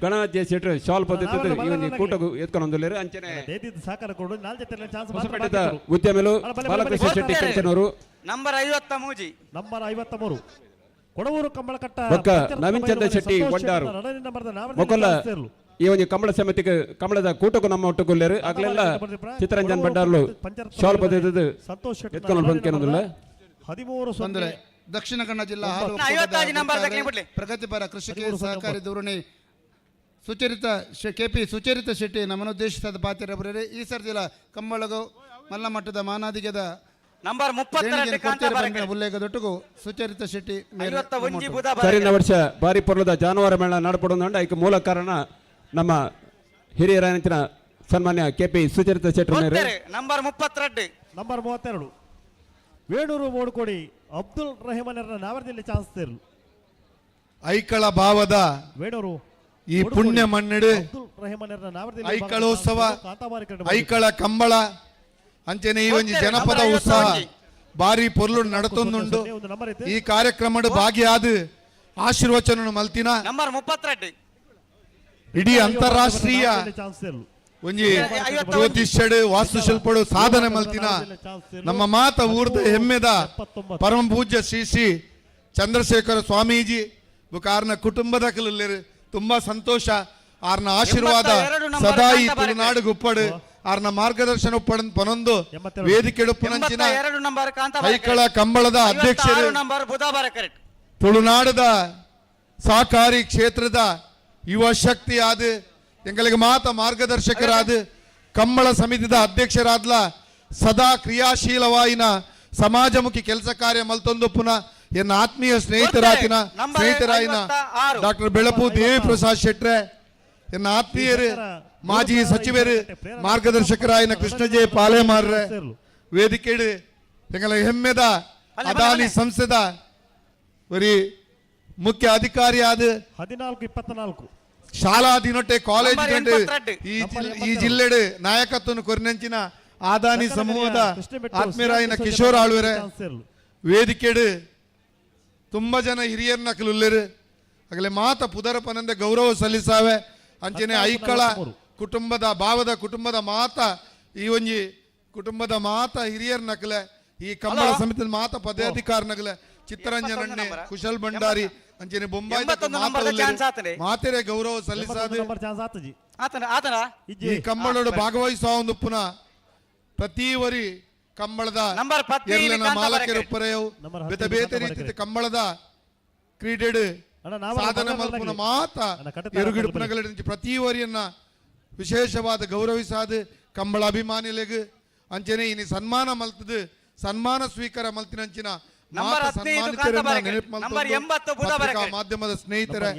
ಗಣರಾಜ್ಯ ಸೆಟ್ರ್ ಶಾಲ್ ಪದ್ಧತಿ ಇವನಿ ಕೂಟಗು ಎತ್ಕೊಂಡು ಒಂದಲೇರು ಅಂಚನೆ ಸಾಕಾರ ಕೊಡು ನಾಲ್ ಜೊತೆ ಚಾನ್ಸ್ ಹೊಸಪೇಟೆದ ಉದ್ಯಮೆಲು ಬಾಲಕೃಷ್ಣ ಶೆಟ್ಟಿ ಕಂಚನವರು ನಂಬರ್ 53 ನಂಬರ್ 53 ಕೊಡವೂರು ಕಂಬಳಕಟ್ಟ ಬೊಕ್ಕ ನವೀನ್ ಚಂದ್ರ ಶೆಟ್ಟಿ ಒಂಡಾರು ಮೊಕಲ್ಲ ಇವನಿ ಕಂಬಳ ಸಮಿತಿಗೆ ಕಂಬಳದ ಕೂಟಕ್ಕೂ ನಮ್ಮ ಒಟ್ಟುಗೊಳ್ಳೇರು ಆಗ್ಲೆಲ್ಲ ಚಿತ್ತರಂಜನ್ ಭಂಡಾರ್ಲು ಶಾಲ್ ಪದ್ಧತಿ ಎತ್ಕೊಂಡು ಬಂದ್ಕೇನೋದಿಲ್ಲ 13 ದಕ್ಷಿಣ ಕನ್ನಡ ಜಿಲ್ಲಾ ಹಾಲು ಪ್ರಗತಿಪರ ಕೃಷಿಕ ಸಹಕಾರಿ ಧೋರಣೆ ಕೆಪಿ ಸುಚರಿತ ಶೆಟ್ಟಿ ನಮ್ಮನ್ನುದ್ದೇಶಿಸಿದ ಪಾತ್ರರೇ ಈ ಸರ್ತಿಲ ಕಂಬಳಗು ಮಲ್ಲ ಮಟ್ಟದ ಮಾನಾದಿಗೆದ ನಂಬರ್ 32 ಉಲ್ಲೇಖದೊಟ್ಟಿಗೂ ಸುಚರಿತ ಶೆಟ್ಟಿ ಸರಿನ ವರ್ಷ ಬಾರಿ ಪೊರ್ಲದ ಜಾನುವಾರು ಮೇಳ ನಡಪಡೋದು ಐಕ ಮೂಲ ಕಾರಣ ನಮ್ಮ ಹಿರಿಯರ ಸನ್ಮಾನ್ಯ ಕೆಪಿ ಸುಚರಿತ ಶೆಟ್ಟಿ ನಂಬರ್ 32 ವೇಣೂರು ಮೋಡ್ಕೊಡಿ ಅಬ್ದುಲ್ ರಹಮಾನರ ನಾವರದಲ್ಲಿ ಚಾನ್ಸ್ ತೇರ್ಲು ಐಕಳ ಭಾವದ ವೇಣೂರು ಈ ಪುಣ್ಯ ಮನ್ನಡೆ ಅಬ್ದುಲ್ ರಹಮಾನರ ನಾವರದಲ್ಲಿ ಐಕಳೋತ್ಸವ ಐಕಳ ಕಂಬಳ ಅಂಚೆನೆ ಈ ಒಂದು ಜನಪದ ಉತ್ಸಾಹ ಬಾರಿ ಪೊರ್ಲು ನಡತೊಂದುಂಡು ಈ ಕಾರ್ಯಕ್ರಮದ ಭಾಗಿಯಾದ ಆಶೀರ್ವಚನ ಮಲ್ತಿನ ನಂಬರ್ 32 ಇಡೀ ಅಂತಾರಾಷ್ಟ್ರೀಯ ಒಂಜಿ ಜ್ಯೋತಿಷ್ಯಡು ವಾಸ್ತುಶಿಲ್ಪಡು ಸಾಧನೆ ಮಲ್ತಿನ ನಮ್ಮ ಮಾತ ಊರ್ದ ಹೆಮ್ಮೆದ ಪರಮ ಪೂಜ್ಯ ಶ್ರೀ ಶ್ರೀ ಚಂದ್ರಶೇಖರ ಸ್ವಾಮೀಜಿ ಬುಕಾರ್ನ ಕುಟುಂಬದ ಕಲಲ್ಲಿ ತುಂಬಾ ಸಂತೋಷ ಆರ್ನ ಆಶೀರ್ವಾದ ಸದಾ ಈ ತುಳುನಾಡು ಗುಪ್ಪಡು ಆರ್ನ ಮಾರ್ಗದರ್ಶನ ಪನೊಂದು ವೇದಿಕೆ ಐಕಳ ಕಂಬಳದ ಅಧ್ಯಕ್ಷರು ತುಳುನಾಡದ ಸಹಕಾರಿ ಕ್ಷೇತ್ರದ ಯುವ ಶಕ್ತಿ ಆದ ಎಂಗಳಿಗೆ ಮಾತ ಮಾರ್ಗದರ್ಶಕರಾದ ಕಂಬಳ ಸಮಿತಿದ ಅಧ್ಯಕ್ಷರಾದ್ಲ ಸದಾ ಕ್ರಿಯಾಶೀಲವಾಯಿನ ಸಮಾಜಮುಖಿ ಕೆಲಸ ಕಾರ್ಯ ಮಲ್ತೊಂದು ಪುನಃ ಎನ್ನ ಆತ್ಮೀಯ ಸ್ನೇಹಿತರಾಯಿನ ಡಾಕ್ಟರ್ ಬೆಳಪು ದೇವಿ ಪ್ರಸಾದ್ ಶೆಟ್ರೆ ಎನ್ನ ಆತ್ಮೀಯರು ಮಾಜಿ ಸಚಿವರು ಮಾರ್ಗದರ್ಶಕರಾಯಿನ ಕೃಷ್ಣಜೆ ಪಾಲೆಮಾರ್ರೆ ವೇದಿಕೆಡು ಎಂಗಳ ಹೆಮ್ಮೆದ ಅದಾನಿ ಸಂಸ್ಥೆದ ಬರೀ ಮುಖ್ಯ ಅಧಿಕಾರಿಯಾದ 14-24 ಶಾಲಾ ದಿನೊಟ್ಟೆ ಕಾಲೇಜ್ ಈ ಜಿಲ್ಲೆಡು ನಾಯಕತ್ವವನ್ನು ಕೊರ್ನೆಂಚಿನ ಆದಾನಿ ಸಮೂಹದ ಆತ್ಮೀಯರಾಯಿನ ಕಿಶೋರ್ ಆಳ್ವರೆ ವೇದಿಕೆಡು ತುಂಬಾ ಜನ ಹಿರಿಯರ್ನ ಕಲುಲ್ಲೇರು ಆಗಲೇ ಮಾತ ಪುದರ ಪನಂದ ಗೌರವ ಸಲ್ಲಿಸಾವೆ ಅಂಚನೆ ಐಕಳ ಕುಟುಂಬದ ಭಾವದ ಕುಟುಂಬದ ಮಾತ ಈ ಒಂಜಿ ಕುಟುಂಬದ ಮಾತ ಹಿರಿಯರ್ ನಕಲೆ ಈ ಕಂಬಳ ಸಮಿತಿ ಮಾತ ಪದಾಧಿಕಾರ ನಕಲೆ ಚಿತ್ತರಂಜನಣ್ಣೆ ಕುಶಲ್ ಭಂಡಾರಿ ಅಂಚನೆ ಬೊಂಬಾಯಿ ಮಾತೆರೆ ಗೌರವ ಸಲ್ಲಿಸಾದ ಈ ಕಂಬಳೋಡು ಭಾಗವಹಿಸುವ ಒಂದು ಪುನಃ ಪ್ರತಿ ವರಿ ಕಂಬಳದ ಮಾಲಕರು ಪರೆಯವು ಬೇತೆ ಬೇತೆ ರೀತಿ ಕಂಬಳದ ಕ್ರೀಡೆಡು ಸಾಧನೆ ಮಲ್ಪುನ ಮಾತ ಎರುಗಿಡುಪುನಗಳ ಪ್ರತಿ ವರಿಯನ್ನ ವಿಶೇಷವಾದ ಗೌರವಿಸಾದ ಕಂಬಳ ಅಭಿಮಾನಿಲೆಗ್ ಅಂಚನೆ ಇನಿ ಸನ್ಮಾನ ಮಲ್ತದು ಸನ್ಮಾನ ಸ್ವೀಕಾರ ಮಲ್ತಿನಂಚಿನ ಮಾಧ್ಯಮದ ಸ್ನೇಹಿತರೆ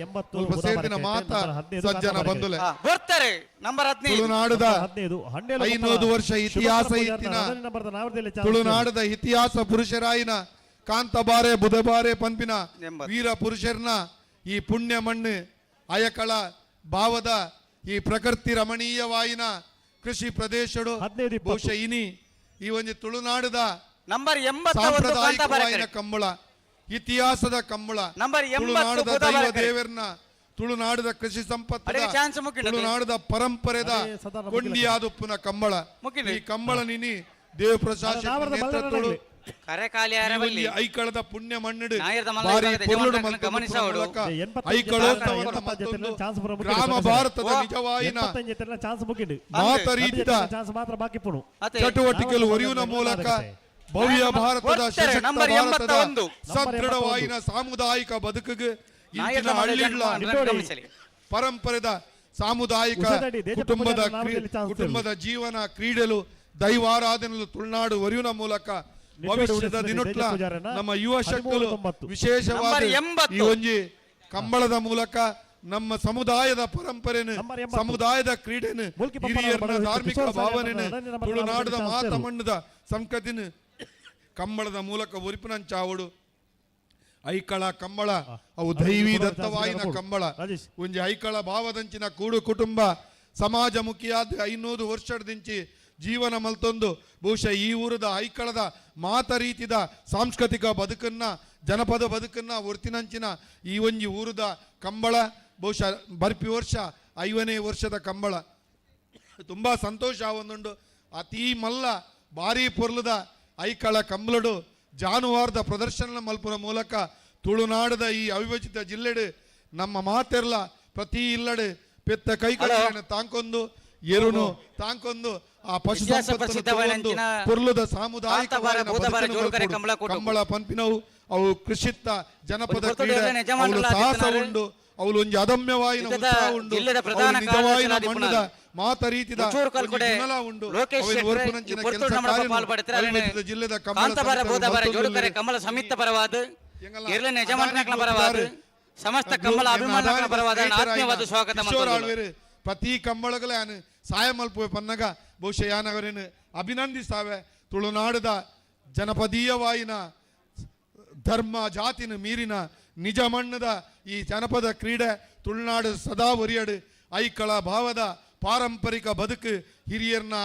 ಸೇರಿನ ಮಾತ ಸಜ್ಜನ ಬಂಧುಲೆ ತುಳುನಾಡದ 500 ವರ್ಷ ಇತಿಹಾಸ ಇತ್ತಿನ ತುಳುನಾಡದ ಇತಿಹಾಸ ಪುರುಷರಾಯಿನ ಕಾಂತಬಾರೆ ಬುಧಬಾರೆ ಪಂಪಿನ ವೀರ ಪುರುಷರ್ನ ಈ ಪುಣ್ಯ ಮಣ್ಣು ಅಯಕಳ ಭಾವದ ಈ ಪ್ರಕೃತಿ ರಮಣೀಯವಾಯಿನ ಕೃಷಿ ಪ್ರದೇಶಡು ಬಹುಶಃ ಇನಿ ಈ ಒಂದು ತುಳುನಾಡದ ಸಾಂಪ್ರದಾಯಿಕವಾಯಿನ ಕಂಬಳ ಇತಿಹಾಸದ ಕಂಬಳ ತುಳುನಾಡದ ದೈವ ದೇವರನ್ನ ತುಳುನಾಡದ ಕೃಷಿ ಸಂಪತ್ತ ತುಳುನಾಡದ ಪರಂಪರೆದ ಕೊಂಡಿಯಾದುಪ್ಪುನ ಕಂಬಳ ಈ ಕಂಬಳ ನಿನಿ ದೇವಪ್ರಸಾದ್ ನೇತೃತ್ವಗಳು ಐಕಳದ ಪುಣ್ಯ ಮಣ್ಣಡು ಬಾರಿ ಪೊರ್ಲುಡು ಮೂಲಕ ಐಕಳೋತ್ಸವದ ಮತ್ತೊಂದು ಗ್ರಾಮ ಭಾರತದ ನಿಜವಾಯಿನ ಮಾತ ರೀತಿಯ ಚಟುವಟಿಕೆಗಳು ಒರಿಯುವ ಮೂಲಕ ಭವ್ಯ ಭಾರತದ ಸಶಕ್ತ ಭಾರತದ ಸದೃಢವಾಯಿನ ಸಾಮುದಾಯಿಕ ಬದುಕಿಗೆ ಇಂಚಿನ ಹಳ್ಳಿಗಳ ಪರಂಪರೆದ ಸಾಮುದಾಯಿಕ ಕುಟುಂಬದ ಜೀವನ ಕ್ರೀಡೆಲು ದೈವಾರಾಧನೆಲು ತುಳುನಾಡು ಒರಿಯುವ ಮೂಲಕ ಭವಿಷ್ಯದ ದಿನೊಟ್ಲ ನಮ್ಮ ಯುವ ಶಕ್ತಿಗಳು ವಿಶೇಷವಾದ ಈ ಒಂಜಿ ಕಂಬಳದ ಮೂಲಕ ನಮ್ಮ ಸಮುದಾಯದ ಪರಂಪರೆನು ಸಮುದಾಯದ ಕ್ರೀಡೆನು ಹಿರಿಯರ ಧಾರ್ಮಿಕ ಭಾವನೆನು ತುಳುನಾಡದ ಮಾತ ಮಣ್ಣದ ಸಂಸ್ಕೃತಿನು ಕಂಬಳದ ಮೂಲಕ ಒರಿಪಿನಂಚಾವಡು ಐಕಳ ಕಂಬಳ ಅವು ದೈವಿ ದತ್ತವಾಯಿನ ಕಂಬಳ ಒಂಜಿ ಐಕಳ ಭಾವದಂಚಿನ ಕೂಡು ಕುಟುಂಬ ಸಮಾಜಮುಖಿಯಾದ 500 ವರ್ಷದಿಂಚಿ ಜೀವನ ಮಲ್ತೊಂದು ಬಹುಶಃ ಈ ಊರದ ಐಕಳದ ಮಾತ ರೀತಿದ ಸಾಂಸ್ಕೃತಿಕ ಬದುಕನ್ನ ಜನಪದ ಬದುಕನ್ನ ಒರ್ತಿನಂಚಿನ ಈ ಒಂಜಿ ಊರದ ಕಂಬಳ ಬಹುಶಃ ಬರ್ಪಿ ವರ್ಷ 5ನೇ ವರ್ಷದ ಕಂಬಳ ತುಂಬ ಸಂತೋಷ ಆವೊಂದುಂಡು ಅತೀ ಮಲ್ಲ ಭಾರಿ ಪೊರ್ಲುದ ಐಕಳ ಕಂಬಳಡು ಜಾನುವಾರದ ಪ್ರದರ್ಶನ ಮಲ್ಪುರ ಮೂಲಕ ತುಳುನಾಡದ ಈ ಅವಿಭಜಿತ ಜಿಲ್ಲೆಡು ನಮ್ಮ ಮಾತೆರ್ಲ ಪ್ರತಿ ಇಲ್ಲಡೆ ಪೆತ್ತ ಕೈಕಳನ್ನು ತಾಂಕೊಂದು ಎರುನು ತಾಂಕೊಂದು ಆ ಪಶು ಪುರ್ಲುದ ಸಾಮುದಾಯಿಕ ಕಂಬಳ ಪಂಪಿನವು ಅವು ಕೃಷಿತ್ತ ಜನಪದ ಕ್ರೀಡೆ ಅವಳು ಸಾಹಸ ಉಂಡು ಅವಳು ಒಂಜಿ ಅದಮ್ಯವಾಯಿನ ಉತ್ಸಾಹ ಉಂಡು ನಿಜವಾಯಿನ ಮಣ್ಣದ ಮಾತ ರೀತಿದ ಗುಣಲ ಉಂಡು ಒರ್ಪುನಂಚಿನ ಕೆಲಸ ಕಾರ್ಯ ಜಿಲ್ಲೆದ ಕಮಲ ಸಮಿತ ಪರವಾದ ಯಜಮಾನರ ಪರವಾದ ಸಮಸ್ತ ಕಮಲ ಅಭಿಮಾನಗಳ ಪರವಾದ ಆತ್ಮೀಯವಾದ ಸ್ವಾಗತ ಪ್ರತಿ ಕಂಬಳಗಳೇ ಸಹಾಯ ಮಲ್ಪುವೆ ಪನ್ನಗ ಬಹುಶಃ ಯಾನವರೇನು ಅಭಿನಂದಿಸಾವೆ ತುಳುನಾಡದ ಜನಪದೀಯವಾಯಿನ ಧರ್ಮ ಜಾತಿನ ಮೀರಿನ ನಿಜ ಮಣ್ಣದ ಈ ಜನಪದ ಕ್ರೀಡೆ ತುಳುನಾಡು ಸದಾ ಒರಿಯಡು ಐಕಳ ಭಾವದ ಪಾರಂಪರಿಕ ಬದುಕು ಹಿರಿಯರನ್ನ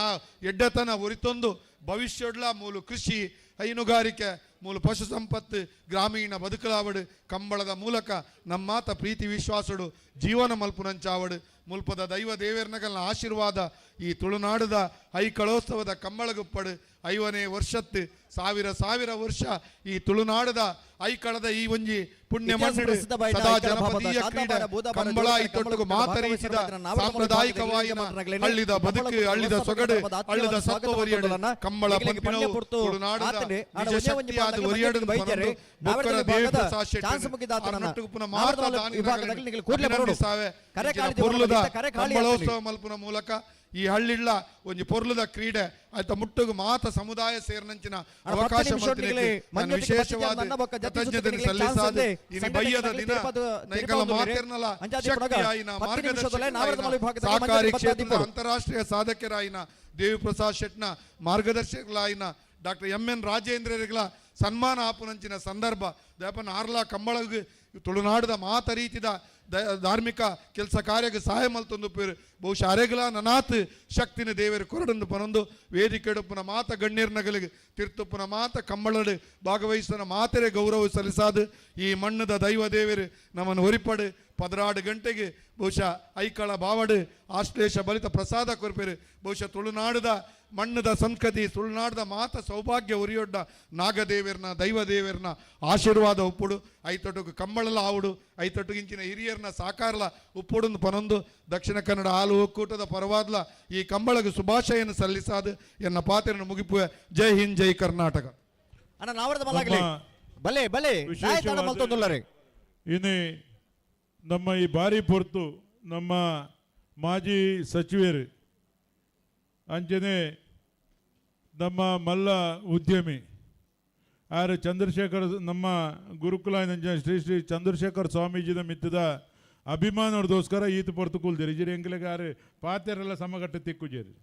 ಎಡ್ಡತನ ಒರಿತೊಂದು ಭವಿಷ್ಯಡ್ಲ ಮೂಲ ಕೃಷಿ ಹೈನುಗಾರಿಕೆ ಮೂಲ ಪಶು ಸಂಪತ್ತು ಗ್ರಾಮೀಣ ಬದುಕಲಾವಡು ಕಂಬಳದ ಮೂಲಕ ನಮ್ಮಾತ ಪ್ರೀತಿ ವಿಶ್ವಾಸಡು ಜೀವನ ಮಲ್ಪುನಂಚಾವಡು ಮುಲ್ಪದ ದೈವ ದೇವೇರ್ನಗಲ್ನ ಆಶೀರ್ವಾದ ಈ ತುಳುನಾಡದ ಐಕಳೋತ್ಸವದ ಕಂಬಳಗುಪ್ಪಡು 5ನೇ ವರ್ಷತ್ತು ಸಾವಿರ ವರ್ಷ ಈ ತುಳುನಾಡದ ಐಕಳದ ಈ ಒಂಜಿ ಪುಣ್ಯ ಮಣ್ಣು ಸದಾ ಜನಪದೀಯ ಕ್ರೀಡೆ ಕಂಬಳ ಇತ್ತೊಟ್ಟಿಗೂ ಮಾತರಿಸಿದ ಸಾಂಪ್ರದಾಯಿಕವಾಯಿನ ಹಳ್ಳಿದ ಬದುಕು ಹಳ್ಳಿದ ಸೊಗಡು ಹಳ್ಳಿದ ಸತ್ವ ಒರಿಯಡು ಕಂಬಳ ಪಂಪಿನವು ತುಳುನಾಡದ ನಿಜ ಶಕ್ತಿಯಾದ ಒರಿಯಡು ಬೊಕ್ಕರ ದೇವಪ್ರಸಾದ್ ಶೆಟ್ಟಿ ಅರ್ನಟ್ಟುಗುಪ್ಪನ ಮಾತಾವೆ ಪೊರ್ಲುದ ಕಂಬಳೋತ್ಸವ ಮಲ್ಪುನ ಮೂಲಕ ಈ ಹಳ್ಳಿಳ್ಳ ಒಂಜಿ ಪೊರ್ಲುದ ಕ್ರೀಡೆ ಆಯ್ತ ಮುಟ್ಟುಗು ಮಾತ ಸಮುದಾಯ ಸೇರ್ನಂಚಿನ ಅವಕಾಶ ವಿಶೇಷವಾದ ಕೃತಜ್ಞತೆ ಸಲ್ಲಿಸಾದ ಇನಿ ಬಯ್ಯದ ದಿನ ನೈಕಲ ಮಾತೆರ್ನಲ ಶಕ್ತಿಯಾಯಿನ ಮಾರ್ಗದರ್ಶಕ ಸಹಕಾರಿ ಕ್ಷೇತ್ರದ ಅಂತಾರಾಷ್ಟ್ರೀಯ ಸಾಧಕರಾಯಿನ ದೇವಿಪ್ರಸಾದ್ ಶೆಟ್ನ ಮಾರ್ಗದರ್ಶಕರಾಯಿನ ಡಾಕ್ಟರ್ MN ರಾಜೇಂದ್ರರಿಗಳ ಸನ್ಮಾನ ಆಪುನಂಚಿನ ಸಂದರ್ಭ ದಯಪನ ಆರ್ಲಾ ಕಂಬಳಗು ತುಳುನಾಡದ ಮಾತ ರೀತಿದ ಧಾರ್ಮಿಕ ಕೆಲಸ ಕಾರ್ಯಕ್ಕೆ ಸಹಾಯ ಮಲ್ತೊಂದು ಪೇರು ಬಹುಶಃ ಅರೆಗಲ ನನಾತ್ ಶಕ್ತಿನ ದೇವರು ಕೊರಡೊಂದು ಪನೊಂದು ವೇದಿಕೆಡುಪ್ಪನ ಮಾತ ಗಣ್ಯರ್ನಗಳಿಗೆ ತಿರ್ತುಪ್ಪನ ಮಾತ ಕಂಬಳಡು ಭಾಗವಹಿಸಿದ ಮಾತೆರೆ ಗೌರವ ಸಲ್ಲಿಸಾದು ಈ ಮಣ್ಣದ ದೈವ ದೇವರು ನಮ್ಮನ್ನು ಹೊರಿಪಡು 16 ಗಂಟೆಗೆ ಬಹುಶಃ ಐಕಳ ಬಾವಡು ಆಶ್ಲೇಷ ಬಲಿತ ಪ್ರಸಾದ ಕೊರ್ಪೇರು ಬಹುಶಃ ತುಳುನಾಡದ ಮಣ್ಣದ ಸಂಸ್ಕೃತಿ ತುಳುನಾಡದ ಮಾತ ಸೌಭಾಗ್ಯ ಉರಿಯೊಡ್ಡ ನಾಗದೇವರ್ನ ದೈವ ದೇವರ್ನ ಆಶೀರ್ವಾದ ಉಪ್ಪುಡು ಐತೊಟ್ಟುಗು ಕಂಬಳಲ ಆವುಡು ಐತೊಟ್ಟುಗಿಂಚಿನ ಹಿರಿಯರ್ನ ಸಾಕಾರಲ ಉಪ್ಪುಡು ಪನೊಂದು ದಕ್ಷಿಣ ಕನ್ನಡ ಹಾಲು ಒಕ್ಕೂಟದ ಪರವಾದ್ಲ ಈ ಕಂಬಳಗೆ ಶುಭಾಶಯನ್ನು ಸಲ್ಲಿಸಾದು ಎನ್ನ ಪಾತ್ರೆಯನ್ನು ಮುಗಿಪುವೆ ಜೈ ಹಿಂದ್ ಜೈ ಕರ್ನಾಟಕ ಇನ್ನೇ ನಮ್ಮ ಈ ಬಾರಿ ಪೊರ್ತು ನಮ್ಮ ಮಾಜಿ ಸಚಿವರು ಅಂಚನೆ ನಮ್ಮ ಮಲ್ಲ ಉದ್ಯಮಿ ಆರು ಚಂದ್ರಶೇಖರ್ ನಮ್ಮ ಗುರುಕುಲ ಶ್ರೀ ಶ್ರೀ ಚಂದ್ರಶೇಖರ್ ಸ್ವಾಮೀಜಿದ ಮಿತ್ತದ ಅಭಿಮಾನದೋಸ್ಕರ ಈತ ಪೊರ್ತು ಕುಲ್ದೇರಿ ಇಜಿರಿ ಎಂಕ್ಲೆಗೆ ಆರು ಪಾತೆರೆಲ್ಲ ಸಮಗಟ್ಟ ತಿಕ್ಕುಜೇರಿ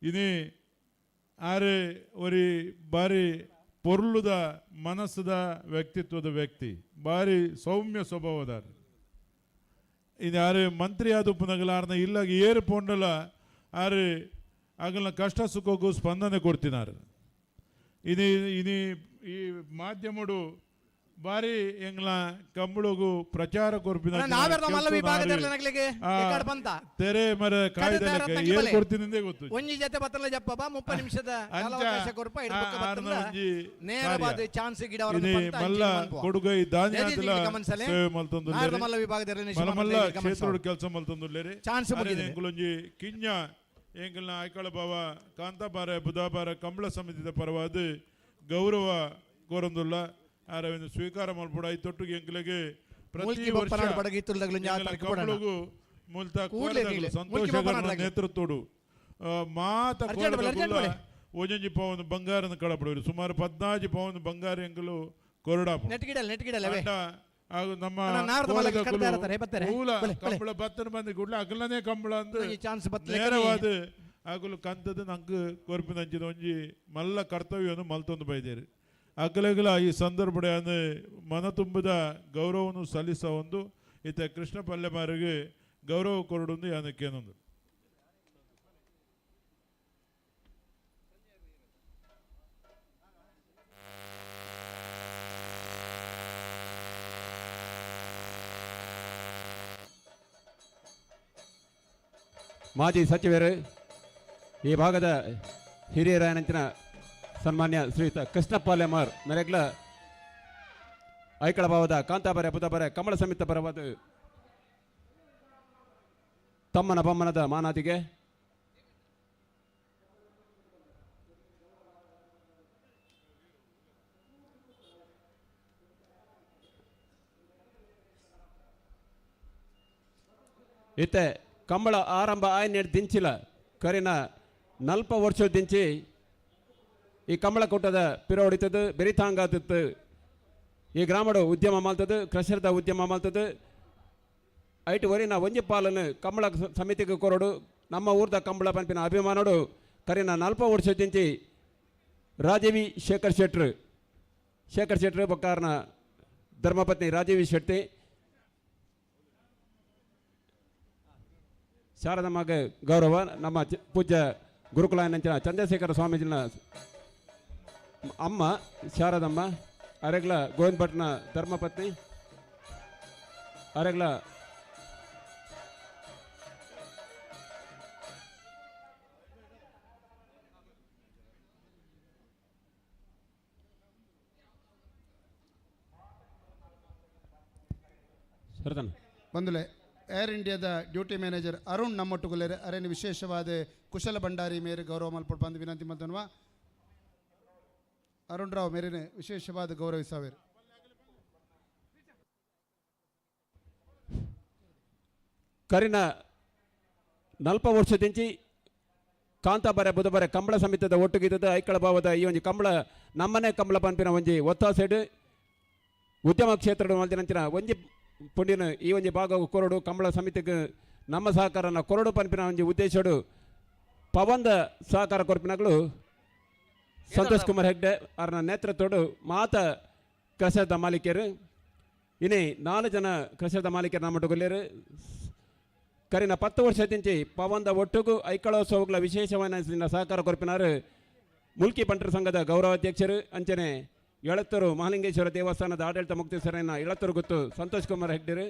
ಇನಿ ಆರು ಒರಿ ಬಾರಿ ಪೊರ್ಲುದ ಮನಸ್ಸದ ವ್ಯಕ್ತಿತ್ವದ ವ್ಯಕ್ತಿ ಬಾರಿ ಸೌಮ್ಯ ಸ್ವಭಾವದಾರ ಇದು ಯಾರು ಮಂತ್ರಿ ಆದ ಉಪನಗಲಾರ್ನ ಇಲ್ಲಾಗ ಏರು ಪೊಂಡಲ ಆರು ಆಗಲ್ನ ಕಷ್ಟ ಸುಖಕ್ಕೂ ಸ್ಪಂದನೆ ಕೊಡ್ತಿನಾರು ಇನಿ ಇನಿ ಈ ಮಾಧ್ಯಮಡು ಬಾರಿ ಎಂಗ್ಲ ಕಂಬಳಗು ಪ್ರಚಾರ ಕೊರ್ಪಿನ ತೆರೆ ಮರ ಕಾಯ್ದೆ ಏರ್ ಕೊಡ್ತೀನಿ ಗೊತ್ತು ಒಂಜಿ ಜೊತೆ ಬತ್ತಲ್ಲ ಜಪ್ಪ 30 ನಿಮಿಷದ ಕಾಲಾವಕಾಶ ಕೊರ್ಪ ನೇರವಾದ ಚಾನ್ಸ್ ಗಿಡ ಮಲ್ಲ ಕೊಡುಗೈ ಧಾನ್ಯದಲ ಸೇವೆ ಮಲ್ತೊಂದು ಮಲ್ಲ ವಿಭಾಗದಲ್ಲಿ ಮಲ್ಲ ಕ್ಷೇತ್ರದ ಕೆಲಸ ಮಲ್ತೊಂದುಲ್ಲೇರಿ ಚಾನ್ಸ್ ಎಂಗುಲೊಂಜಿ ಕಿಂಜ ಎಂಗಲ್ನ ಆಯ್ಕಳ ಬಾವ ಕಾಂತಾಬಾರ ಬುಧಾಬಾರ ಕಂಬಳ ಸಮಿತಿದ ಪರವಾದ ಗೌರವ ಕೋರೊಂದುಲ್ಲ ಆರವಿಂದ ಸ್ವೀಕಾರ ಮಾಡ್ಬಿಡ ಐತೊಟ್ಟಿಗೆ ಎಂಕ್ಲೆಗೆ ಪ್ರತಿ ವರ್ಷ ಕಂಬಳಗು ಮೂಲತ ಸಂತೋಷ ನೇತೃತ್ವಡು ಮಾತ ಒಂಜಿ ಪವನ್ ಬಂಗಾರನ ಕಳಪಡವರು ಸುಮಾರು 14 ಪವನ್ ಬಂಗಾರ ಎಂಕಲು ಕೊರಡಾಪ ನಮ್ಮ ಮೂಲ ಕಂಬಳ ಬತ್ತನ ಬಂದ ಕೂಡಲೇ ಅಗಲನೇ ಕಂಬಳ ಅಂದ್ರೆ ನೇರವಾದ ಆಗಲು ಕಂತದ ನಂಗೆ ಕೊರ್ಪಿನಂಚಿದ ಒಂಜಿ ಮಲ್ಲ ಕರ್ತವ್ಯವನ್ನು ಮಲ್ತೊಂದು ಬೈದೇರಿ ಅಗಲಗಲ ಈ ಸಂದರ್ಭಡೆ ಅಂದ್ರೆ ಮನ ತುಂಬದ ಗೌರವವನ್ನು ಸಲ್ಲಿಸ ಒಂದು ಈತ ಕೃಷ್ಣ ಪಲ್ಲೆಮಾರಿಗೆ ಗೌರವ ಕೊರಡೊಂದು ಯಾನಕ್ಕೇನೊಂದು ಮಾಜಿ ಸಚಿವರು, ಈ ಭಾಗದ ಹಿರಿಯರಾಯನಂಚಿನ ಸನ್ಮಾನ್ಯ ಶ್ರೀಯುತ ಕೃಷ್ಣಪ್ಪಾಲೆಮಾರ್ ನರೆಗ್ಲ ಐಕಳ ಭಾವದ ಕಾಂತಾಬಾರೆ ಬುಧಬಾರೆ ಕಮಲ ಸಮಿತ ಪರವಾದ ತಮ್ಮನ ಬೊಮ್ಮನದ ಮಾನಾದಿಗೆ ಇತ್ತೆ ಕಂಬಳ ಆರಂಭ ಆಯ್ನೆಡ್ ದಿಂಚಿಲ ಕರಿನ 40 ವರ್ಷ ದಿಂಚಿ ಈ ಕಂಬಳ ಕೂಟದ ಪಿರ ಹೊಡಿತದ್ದು ಬೆರಿತಾಂಗಾತಿತ್ತು ಈ ಗ್ರಾಮಡು ಉದ್ಯಮ ಮಾಲ್ತದ್ದು ಕ್ರಷರ್ದ ಉದ್ಯಮ ಮಾಲ್ತದ್ದು ಐಟು ವರಿನ ಒಂಜಿ ಪಾಲನ್ನು ಕಂಬಳ ಸಮಿತಿಗೆ ಕೊರಡು ನಮ್ಮ ಊರ್ದ ಕಂಬಳ ಪಂಪಿನ ಅಭಿಮಾನಡು ಕರಿನ 40 ವರ್ಷ ದಿಂಚಿ ರಾಜೀವಿ ಶೇಖರ್ ಶೆಟ್ರು ಬೊಕ್ಕಾರನ ಧರ್ಮಪತ್ನಿ ರಾಜೀವಿ ಶೆಟ್ಟಿ ಶಾರದಮ್ಮಗೆ ಗೌರವ. ನಮ್ಮ ಪೂಜ್ಯ ಗುರುಕುಲಾಯನಂಚಿನ ಚಂದ್ರಶೇಖರ ಸ್ವಾಮೀಜಿನ ಅಮ್ಮ ಶಾರದಮ್ಮ, ಅರೆಗ್ಲ ಗೋವಿಂದ ಭಟ್ನ ಧರ್ಮಪತ್ನಿ, ಅರೆಗ್ಲ ಬಂದುಲೆ ಏರ್ ಇಂಡಿಯಾದ ಡ್ಯೂಟಿ ಮ್ಯಾನೇಜರ್ ಅರುಣ್ ನಮ್ಮೊಟ್ಟುಗುಲೇರು ಅರೇನು ವಿಶೇಷವಾದ ಕುಶಲ ಭಂಡಾರಿ ಮೇರೆ ಗೌರವ ಮಲ್ಪಟ್ಟು ಬಂದು ವಿನಂತಿ ಮತ್ತನ್ವ ಅರುಣ್ ರಾವ್ ಮೇರಿನ ವಿಶೇಷವಾದ ಗೌರವಿಸಾವೇರು. ಕರಿನ 40 ವರ್ಷದಿಂಚಿ ಕಾಂತಾಬಾರೆ ಬುಧಬಾರೆ ಕಂಬಳ ಸಮಿತದ ಒಟ್ಟುಗಿದ್ದದ ಐಕಳ ಭಾವದ ಈ ಒಂಜಿ ಕಂಬಳ ನಮ್ಮನೆ ಕಂಬಳ ಪಂಪಿನ ಒಂಜಿ ಒತ್ತಾಸೆಡು ಉದ್ಯಮ ಕ್ಷೇತ್ರದ ಮಲ್ದಿನಂಚಿನ ಒಂಜಿ ಪುಂಡಿನ ಈ ಒಂಜಿ ಭಾಗ ಕೊರಡು ಕಂಬಳ ಸಮಿತಿಗೆ ನಮ್ಮ ಸಹಕಾರನ ಕೊರಡು ಪಂಪಿನ ಒಂಜಿ ಉದ್ದೇಶಡು ಪವಂದ ಸಹಕಾರ ಕೊರಪಿನಗಳು ಸಂತೋಷ್ ಕುಮಾರ್ ಹೆಗ್ಡೆ ಅವರ ನೇತೃತ್ವಡು ಮಾತ ಕೃಷದ ಮಾಲೀಕರು ಇನ್ನೇ 4 ಜನ ಕೃಷದ ಮಾಲೀಕರು ನಮ್ಮೊಟ್ಟುಗೊಲ್ಲೇರು ಕರಿನ 10 ವರ್ಷದಿಂಚಿ ಪವಂದ ಒಟ್ಟುಗು ಐಕಳೋತ್ಸವಗಳ ವಿಶೇಷವಾದ ಸಹಕಾರ ಕೊರಪಿನಾರು ಮುಲ್ಕಿ ಬಂಟರ ಸಂಘದ ಗೌರವಾಧ್ಯಕ್ಷರು ಅಂಚನೆ ಎಳತ್ತೂರು ಮಹಾಲಿಂಗೇಶ್ವರ ದೇವಸ್ಥಾನದ ಆಡಳಿತ ಮುಕ್ತೇಶ್ವರನ ಎಳತ್ತೂರು ಗೊತ್ತು ಸಂತೋಷ್ ಕುಮಾರ್ ಹೆಗ್ಡೆರು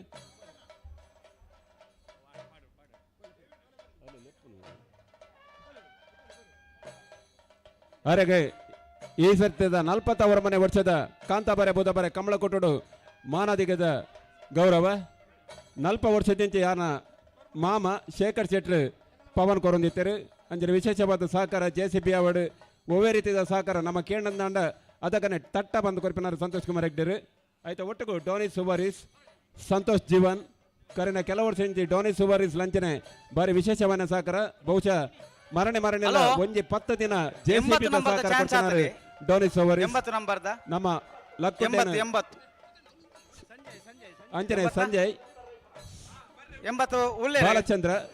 ಅರೆಗೆ ಈ ಸತ್ಯದ 40 ಮನೆ ವರ್ಷದ ಕಾಂತಾಬಾರೆ ಬುಧಬಾರೆ ಕಂಬಳ ಕೊಟ್ಟುಡು ಮಾನದಿಗದ ಗೌರವ 40 ವರ್ಷದಿಂಚಿ ಯಾರನ ಮಾಮ ಶೇಖರ್ ಶೆಟ್ರು ಪವನ್ ಕೊರೊಂದಿತ್ತರು ಅಂಜನ ವಿಶೇಷವಾದ ಸಹಕಾರ JCB ಅವಡು ಒವೇ ರೀತಿಯ ಸಹಕಾರ ನಮ್ಮ ಕೇಂದ್ರಂದ ಅದಕ್ಕನೆ ತಟ್ಟ ಬಂದು ಕೊರಪಿನಾರು ಸಂತೋಷ್ ಕುಮಾರ್ ಹೆಗ್ಡೆರು ಆಯ್ತಾ ಒಟ್ಟಿಗೂ ಡೋನಿ ಸುವಾರಿಸ್ ಸಂತೋಷ್ ಜೀವನ್ ಕರಿನ ಕೆಲವು ವರ್ಷ ಡೋನಿ ಸುವಾರಿಸ್ ಲಂಚನೆ ಬಾರಿ ವಿಶೇಷವಾದ ಸಹಕಾರ ಬಹುಶಃ ಮರಣೆ ಒಂಜಿ 10 ದಿನ JCB ಸಹಕಾರ ಕೊಡ್ತಾರೆ ಡೋನಿ ಸುವಾರಿಸ್ ನಮ್ಮ ಅಂಚನೆ ಸಂಜಯ್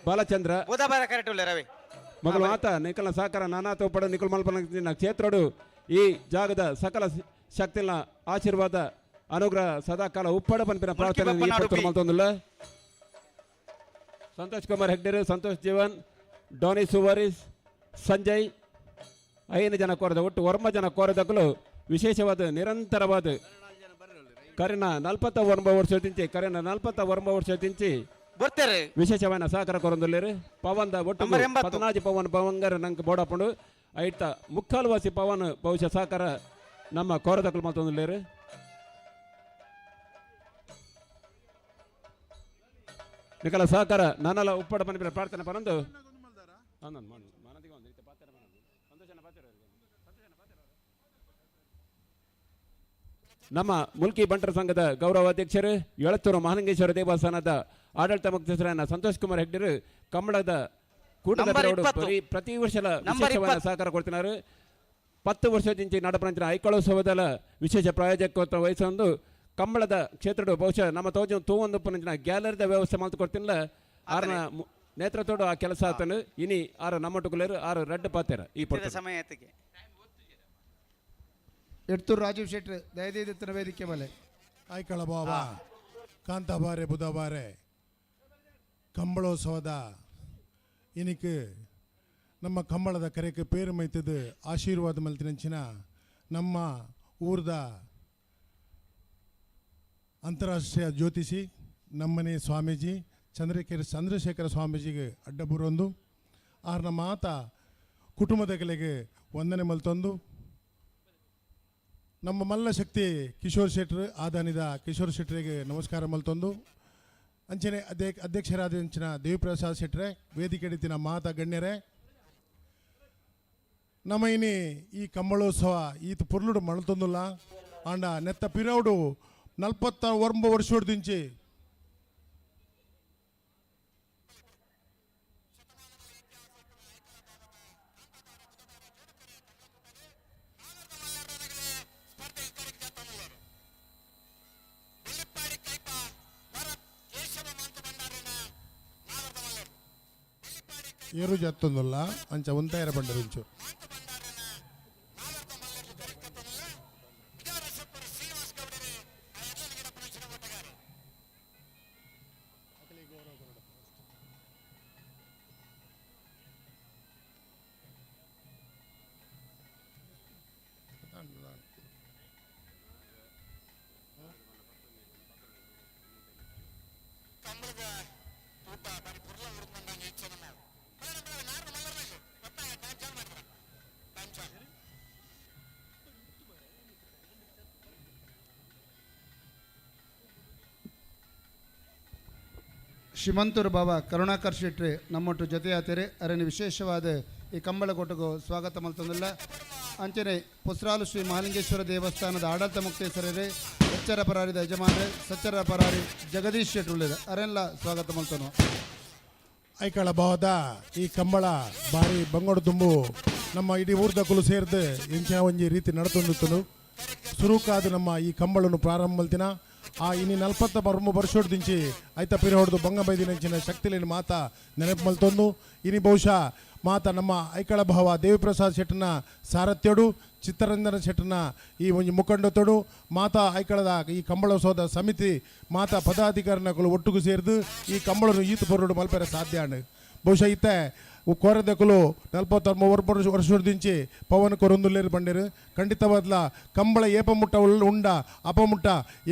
ಬಾಲಚಂದ್ರ ಮಗಳು ಆತ ನಿಖಲ್ನ ಸಹಕಾರ ನಾನಾತ ಪಡ ನಿಖಲ್ ಮಲ್ಪನ ಕ್ಷೇತ್ರಡು ಈ ಜಾಗದ ಸಕಲ ಶಕ್ತಿನ ಆಶೀರ್ವಾದ ಅನುಗ್ರಹ ಸದಾಕಾಲ ಉಪ್ಪಡ ಪಂಪಿನ ಪ್ರಾರ್ಥನೆ ಮಲ್ತೊಂದಿಲ್ಲ. ಸಂತೋಷ್ ಕುಮಾರ್ ಹೆಗ್ಡೆರು, ಸಂತೋಷ್ ಜೀವನ್, ಡೋನಿ ಸುವಾರಿಸ್, ಸಂಜಯ್ 5 ಜನ ಕೋರದ ಒಟ್ಟು 9 ಜನ ಕೋರದಕ್ಕೂ ವಿಶೇಷವಾದ ನಿರಂತರವಾದ ಕರಿನ 49 ವರ್ಷದಿಂಚಿ ವಿಶೇಷವಾದ ಸಹಕಾರ ಕೊರೊಂದುಲ್ಲೇರು ಪವನ್ ಒಟ್ಟು 14 ಪವನ್ ಪವಂಗರ್ ನಂಗೆ ಬೋಡಪ್ಪಂಡು ಐತ ಮುಕ್ಕಾಲ್ವಾಸಿ ಪವನ್ ಬಹುಶಃ ಸಹಕಾರ ನಮ್ಮ ಕೋರದಕ್ಕಲು ಮತ್ತೊಂದುಲ್ಲೇರು ನಿಕಲ ಸಹಕಾರ ನನ್ನಲ್ಲ ಉಪ್ಪಡ ಪಂಪಿನ ಪ್ರಾರ್ಥನೆ ಪರಂದು ನಮ್ಮ ಮುಲ್ಕಿ ಬಂಟರ ಸಂಘದ ಗೌರವಾಧ್ಯಕ್ಷರು ಎಳತ್ತೂರು ಮಹಾಲಿಂಗೇಶ್ವರ ದೇವಸ್ಥಾನದ ಆಡಳಿತ ಮುಖ್ಯಸ್ಥರಾದ ಸಂತೋಷ್ ಕುಮಾರ್ ಹೆಗ್ಡೆರು ಕಂಬಳದ ಕೂಟದ ಪ್ರತಿ ವರ್ಷ ವಿಶೇಷವಾದ ಸಹಕಾರ ಕೊಡ್ತಿದ್ದಾರೆ. 10 ವರ್ಷದಿಂದ ನಡಪಂಚಿನ ಐಕಳೋತ್ಸವದ ವಿಶೇಷ ಪ್ರಾಯೋಜಕತ್ವ ವಹಿಸೊಂದು ಕಂಬಳದ ಕ್ಷೇತ್ರಡು ಬಹುಶಃ ನಮ್ಮ ತೋಜು ತೂವೊಂದು ಗ್ಯಾಲರಿದ ವ್ಯವಸ್ಥೆ ಮಾಡ್ಕೊಡ್ತಿಲ್ಲ ಆರನ ನೇತೃತ್ವಡು ಆ ಕೆಲಸ ಆತನು ಇನಿ ಆರು ನಮ್ಮೊಟ್ಟುಗುಲೇರು 6 ರೆಡ್ ಪಾತೆರ ಈ ಸಮಯಕ್ಕೆ ಎಡ್ತೂರು ರಾಜೀವ್ ಶೆಟ್ರು ದಯದಿತ್ತಿನ ವೇದಿಕೆ ಮೇಲೆ ಐಕಳ ಬಾಬ ಕಾಂತಾಬಾರೆ ಬುಧಬಾರೆ ಕಂಬಳೋತ್ಸವದ ಇನಿக்கு ನಮ್ಮ ಕಂಬಳದ ಕರೆಗೆ ಪೇರು ಮೈತದ ಆಶೀರ್ವಾದ ಮಲ್ತಿನಂಚಿನ ನಮ್ಮ ಊರ್ದ ಅಂತಾರಾಷ್ಟ್ರೀಯ ಜ್ಯೋತಿಷಿ ನಮ್ಮನೆ ಸ್ವಾಮೀಜಿ ಚಂದ್ರಶೇಖರ ಸ್ವಾಮೀಜಿಗೆ ಅಡ್ಡ ಬುರೊಂದು ಆರ್ನ ಮಾತ ಕುಟುಂಬದ ಕೆಲೆಗೆ ವಂದನೆ ಮಲ್ತೊಂದು ನಮ್ಮ ಮಲ್ಲ ಶಕ್ತಿ ಕಿಶೋರ್ ಶೆಟ್ರ್ ಆದಾನಿದ ಕಿಶೋರ್ ಶೆಟ್ರಿಗೆ ನಮಸ್ಕಾರ ಮಲ್ತೊಂದು ಅಂಚನೆ ಅಧ್ಯಕ್ಷರಾದ ಅಂಚಿನ ದೇವಿಪ್ರಸಾದ್ ಶೆಟ್ರೆ ವೇದಿಕೆ ಎಡಿತಿನ ಮಾತ ಗಣ್ಯರೇ ನಮ್ಮ ಇನಿ ಈ ಕಂಬಳೋತ್ಸವ ಈತ ಪುರ್ಲುಡು ಮಳ್ತೊಂದುಲ್ಲ ಆಂಡ ನೆತ್ತ ಪಿರೌಡು 49 ವರ್ಷದಿಂಚಿ ఏరు చేస్తుందల్లా అంచ ఉంతాయర బండరించు ಶ್ರೀಮಂತರು ಬಾಬಾ ಕರುಣಾಕರ್ ಶೆಟ್ಟಿ ನಮ್ಮೊಟ್ಟು ಜೊತೆಯಾತಿರಿ ಅರನ್ನು ವಿಶೇಷವಾದ ಈ ಕಂಬಳಕೋಟೆಗೂ ಸ್ವಾಗತ ಮಲ್ತಂದಿಲ್ಲ ಅಂಚನೆ ಪುಸ್ರಾಲು ಶ್ರೀ ಮಹಾಲಿಂಗೇಶ್ವರ ದೇವಸ್ಥಾನದ ಆಡಳಿತ ಮುಕ್ತೇಶ್ವರರೇ ಎಚ್ಚರ ಪರಾರಿದ ಯಜಮಾನರೇ ಸಚ್ಚರ ಪರಾರಿ ಜಗದೀಶ್ ಶೆಟ್ಟಿ ಉಳ್ಳಿದೆ ಅರೆಲ್ಲ ಸ್ವಾಗತ ಮಲ್ತನು ಐಕಳ ಭಾವದ ಈ ಕಂಬಳ ಬಾರಿ ಬಂಗೋಡು ತುಂಬು ನಮ್ಮ ಇಡೀ ಊರ್ದಕ್ಕಲು ಸೇರಿದು ಎಂಚಿನ ಒಂಜಿ ರೀತಿ ನಡತೊಂದಿತ್ತನು ಸುರುಕಾದ ನಮ್ಮ ಈ ಕಂಬಳನ್ನು ಪ್ರಾರಂಭ ಮಲ್ತಿನ ಆ ಇನ್ನು 43 ವರ್ಷದಿಂಚಿ ಐತ ಪಿರ ಹೊಡೆದು ಬಂಗ ಬೈದಿನಂಚಿನ ಶಕ್ತಿಲೇನು ಮಾತ ನೆನಪು ಮಲ್ತೊಂದು ಇನಿ ಬಹುಶಃ ಮಾತ ನಮ್ಮ ಐಕಳ ಭಾವ ದೇವಿಪ್ರಸಾದ್ ಶೆಟ್ಟನ ಸಾರಥ್ಯಡು ಚಿತ್ತರಂಜನ ಶೆಟ್ಟನ ಈ ಒಂದು ಮುಖಂಡತೋಡು ಮಾತಾ ಐಕಳದ ಈ ಕಂಬಳೋತ್ಸವದ ಸಮಿತಿ ಮಾತಾ ಪದಾಧಿಕಾರಿಗಳು ಒಟ್ಟಿಗೂ ಸೇರಿದು ಈ ಕಂಬಳನ್ನು ಈತ ಬರೋಡು ಮಲ್ಪರೆ ಸಾಧ್ಯ ಬಹುಶಃ ಇತ್ತೆ ಕೋರದಕಲು 43 ವರ್ಷದಿಂಚಿ ಪವನ್ ಕೊರೊಂದುಲ್ಲೇರು ಬಂಡೇರು ಖಂಡಿತವಾದ್ಲ ಕಂಬಳ ಏಪಮುಟ್ಟ ಉಂಡ ಅಪಮುಟ್ಟ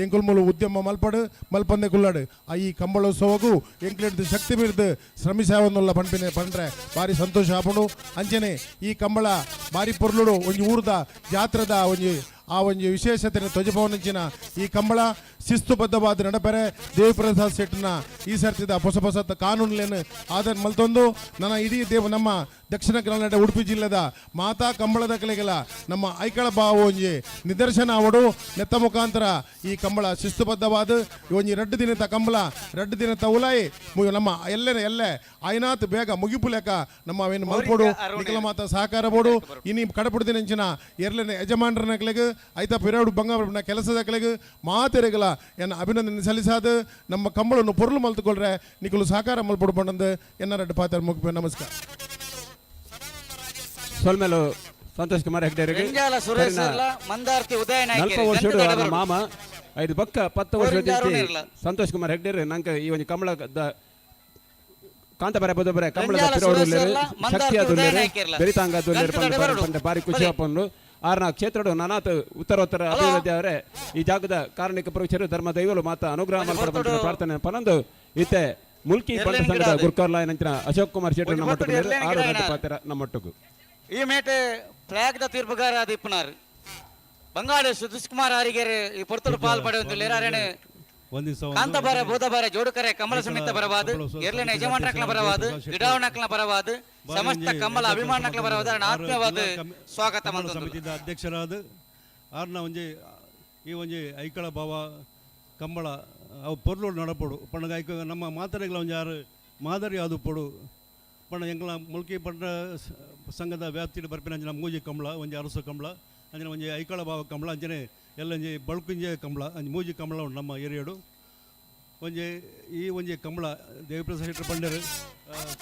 ಎಂಕುಲ್ಮೂಲು ಉದ್ಯಮ ಮಲ್ಪಡು ಮಲ್ಪಂದೆ ಕುಲ್ಲಾಡು ಆ ಈ ಕಂಬಳೋತ್ಸವಗೂ ಎಂಕ್ಲಿಡ್ದು ಶಕ್ತಿ ಮೀರ್ದು ಶ್ರಮಿಸಾವನ್ನುಲ್ಲ ಪಂಡ್ರೆ ಭಾರಿ ಸಂತೋಷ ಆಪುಂಡು ಅಂಚನೆ ಈ ಕಂಬಳ ಭಾರಿ ಪೊರ್ಲುಡು ಒಂಜಿ ಊರ್ದ ಜಾತ್ರದ ಒಂಜಿ ಆ ಒಂದು ವಿಶೇಷತೆ ಧ್ವಜಭವನಿಂಚಿನ ಈ ಕಂಬಳ ಶಿಸ್ತುಬದ್ಧವಾದ ನಡಪೆರೆ ದೇವಿಪ್ರಸಾದ್ ಶೆಟ್ಟನ ಈ ಸರ್ತಿದ ಹೊಸ ಕಾನೂನುಲೇನು ಆಧಾರ ಮಲ್ತೊಂದು ನನ್ನ ಇಡೀ ನಮ್ಮ ದಕ್ಷಿಣ ಕನ್ನಡ ಉಡುಪಿ ಜಿಲ್ಲೆದ ಮಾತಾ ಕಂಬಳದ ಕಲೆಗಳ ನಮ್ಮ ಐಕಳ ಭಾವ ಒಂಜಿ ನಿದರ್ಶನ ಅವಡು ನೆತ್ತ ಮುಖಾಂತರ ಈ ಕಂಬಳ ಶಿಸ್ತುಬದ್ಧವಾದ ಒಂಜಿ 2 ದಿನದ ಕಂಬಳ 2 ದಿನದ ಉಲಾಯಿ ನಮ್ಮ ಎಲ್ಲೇ ಐನಾತ್ ಬೇಗ ಮುಗಿಪು ಲೆಕ್ಕ ನಮ್ಮ ಅವೇನು ಮಲ್ಪೋಡು ನಿಖಲ ಮಾತ ಸಹಕಾರ ಬೋಡು ಇನಿ ಕಡಪುಡು ದಿನಂಚಿನ ಎರಲನೆ ಯಜಮಾನರನ ಕಲೆಗೆ ಐತ ಪಿರಾಡು ಬಂಗ ಕೆಲಸದ ಕಲೆಗೆ ಮಾತೆರೆಗಳ ಎನ್ನ ಅಭಿನಂದನೆ ಸಲ್ಲಿಸಾದ ನಮ್ಮ ಕಂಬಳನ್ನು ಪೊರ್ಲು ಮಲ್ತುಕೊಳ್ರೆ ನಿಖಲು ಸಹಕಾರ ಮಲ್ಪೊಡು ಬಂದಂದು ಎನ್ನ 2 ಪಾತ್ರ ಮುಗಿಪೆ ನಮಸ್ಕಾರ ಸೊಲ್ಮೇಲು ಸಂತೋಷ್ ಕುಮಾರ್ ಹೆಗ್ಡೆರಿಗೆ ಮಾಮ 5 ಪಕ್ಕ 10 ವರ್ಷ ಸಂತೋಷ್ ಕುಮಾರ್ ಹೆಗ್ಡೆರ್ ನಂಗೆ ಈ ಒಂದು ಕಮಲದ ಕಾಂತಬರ ಬದಬರ ಕಮಲದ ಶಕ್ತಿಯಾದ ಬೆರಿತಾಂಗ ಬಾರಿ ಖುಷಿ ಹಾಕೊಂಡು ಆರ್ನ ಕ್ಷೇತ್ರಡು ನಾನಾತ್ ಉತ್ತರೋತ್ತರ ಅಭಿವೃದ್ಧಿ ಅವರೇ ಈ ಜಾಗದ ಕಾರಣಿಕ ಪುರುಷರು ಧರ್ಮ ದೈವಲು ಮಾತ ಅನುಗ್ರಹ ಮಾಡಬಾರದು ಪ್ರಾರ್ಥನೆ ಪನಂದು ಇತ್ತೆ ಮುಲ್ಕಿ ಬಂಡ ಸಂಘದ ಗುರ್ಕರ್ಲಾಯ್ ನಂಚಿನ ಅಶೋಕ್ ಕುಮಾರ್ ಶೆಟ್ಟಿ ನಮ್ಮೊಟ್ಟಿಗೆ ಪಾತ್ರ ನಮ್ಮೊಟ್ಟಿಗೂ ಈ ಮೇಟೆ ಫ್ಲಾಗ್ ದ ತೀರ್ಪುಗಾರ ದಿಪ್ಪನಾರು ಬಂಗಾಳ ಸುಧೀಶ್ ಕುಮಾರ್ ಆರಿಗೆರೆ ಈ ಪೊರ್ತಲು ಪಾಲ್ಪಡೆ ಕಾಂತಬಾರ ಬೋಧಬಾರ ಜೋಡುಕರೆ ಕಮಲ ಸಮಿತ ಬರವಾದ ಎರ್ಲಿನ ಯಜಮಾನಕ್ಲ ಬರವಾದ ಗಿಡಾವಣಕ್ಲ ಬರವಾದ ಸಮಸ್ತ ಕಮಲ ಅಭಿಮಾನಕ್ಲ ಬರವಾದ ಆತ್ಮೀಯವಾದ ಸ್ವಾಗತ ಸಮಿತಿದ ಅಧ್ಯಕ್ಷರಾದ ಆರ್ನ ಒಂಜಿ ಈ ಒಂಜಿ ಐಕಳ ಭಾವ ಕಂಬಳ ಅವು ಪೊರ್ಲು ನಡಪಡು ಪಂಡ ಐಕ ನಮ್ಮ ಮಾತರೆಗಳ ಒಂಜಿ ಯಾರು ಮಾದರಿ ಆದು ಪೊಡು ಪಂಡ ಎಂಗ್ಲ ಮುಲ್ಕಿ ಪಂಡ ಸಂಘದ ವ್ಯಾಪ್ತಿಡ್ ಬರ್ಪಿನ ಮೂಜಿ ಕಂಬಳ ಒಂಜಿ ಅರಸು ಕಂಬಳ ಅಂಜನೆ ಒಂಜಿ ಐಕಳ ಭಾವ ಕಂಬಳ ಅಂಜನೆ ಎಲ್ಲ ಒಂಜಿ ಬಳ್ಕುಂಜೆ ಕಂಬಳ ಅಂಜಿ ಮೂಜಿ ಕಂಬಳ ಉಂಟು ನಮ್ಮ ಏರಿಯಾಡು ಒಂಜಿ ಈ ಒಂಜಿ ಕಂಬಳ ದೇವಿಪ್ರಸಾದ್ ಶೆಟ್ಟಿ ಪಂಡರು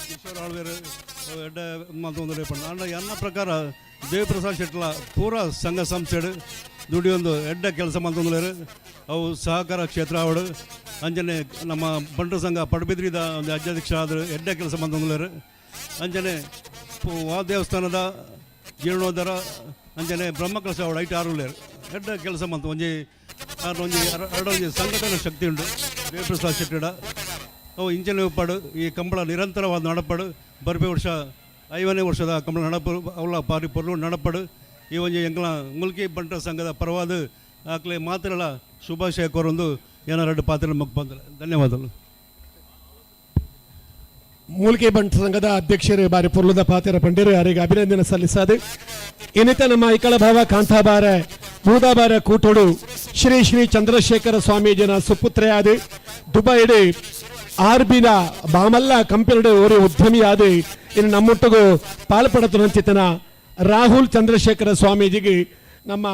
ಕಿಶೋರ್ ಆಳ್ವೇರು ಎಡ್ಡ ಮಾತೊಂದು ಪಂಡ ಅಂಡ ಎನ್ನ ಪ್ರಕಾರ ದೇವಿಪ್ರಸಾದ್ ಶೆಟ್ಲ ಪೂರ ಸಂಘ ಸಂಸ್ಥೆಡು ದುಡಿಯೊಂದು ಎಡ್ಡ ಕೆಲಸ ಮಾಡ್ತಂದ್ರು ಅವು ಸಹಕಾರ ಕ್ಷೇತ್ರ ಅವಡು ಅಂಜನೆ ನಮ್ಮ ಬಂಟು ಸಂಘ ಪಡುಬಿದ್ರಿದ ಒಂದು ಅಧ್ಯಕ್ಷ ಆದರು ಎಡ್ಡ ಕೆಲಸ ಮಾಡ್ತಂದ್ರು ಅಂಜನೆ ದೇವಸ್ಥಾನದ ಜೀರ್ಣೋದ್ಧಾರ ಅಂಜನೆ ಬ್ರಹ್ಮಕಲಶ ಅವಡು ಐಟು ಆರುಲೇರು ಎಡ್ಡ ಕೆಲಸ ಮಾಡ್ತು ಒಂಜಿ ಒಂಜಿ ಸಂಘಟನಾ ಶಕ್ತಿ ಉಂಟು ದೇವಿಪ್ರಸಾದ್ ಶೆಟ್ಟಿಡ ಅವು ಇಂಚನೆ ಉಪ್ಪಾಡು ಈ ಕಂಬಳ ನಿರಂತರವಾದ ನಡಪಡು ಬರ್ಬೆ ವರ್ಷ 5ನೇ ವರ್ಷದ ಕಂಬಳ ನಡಪು ಅವಳ ಪಾರಿ ಪೊರ್ಲು ನಡಪಡು ಈ ಒಂದು ಎಂಕಲ ಮುಲ್ಕಿ ಬಂಟ ಸಂಘದ ಪರವಾದ ಆಕಲೆ ಮಾತ್ರಲ್ಲ ಶುಭಾಶಯ ಕೋರೊಂದು ಏನಾರು ಪಾತ್ರ ಮಗ್ ಬಂದರೆ ಧನ್ಯವಾದಗಳು. ಮೂಲಿಕೆ ಬಂಟ ಸಂಘದ ಅಧ್ಯಕ್ಷರು ಬಾರಿ ಪೊರ್ಲುದ ಪಾತ್ರ ಪಂಡಿರು ಅವರಿಗೆ ಅಭಿನಂದನೆ ಸಲ್ಲಿಸಾದೆ. ಇನ್ನಿತ ನಮ್ಮ ಐಕಳ ಭಾವ ಕಾಂತಾಬಾರ ಬೂದಾಬಾರ ಕೂಟೋಡು ಶ್ರೀ ಶ್ರೀ ಚಂದ್ರಶೇಖರ ಸ್ವಾಮೀಜಿನ ಸುಪುತ್ರೆಯಾದ ದುಬೈಡ್ ಆರ್ಬಿನ ಬಾಮಲ್ಲ ಕಂಪೆನಿಡು ஒரு ಉದ್ಯಮಿಯಾದ ಇನ್ನು ನಮ್ಮೊಟ್ಟಿಗೂ ಪಾಲ್ಪಡುತ್ತಿನ ರಾಹುಲ್ ಚಂದ್ರಶೇಖರ ಸ್ವಾಮೀಜಿಗೆ ನಮ್ಮ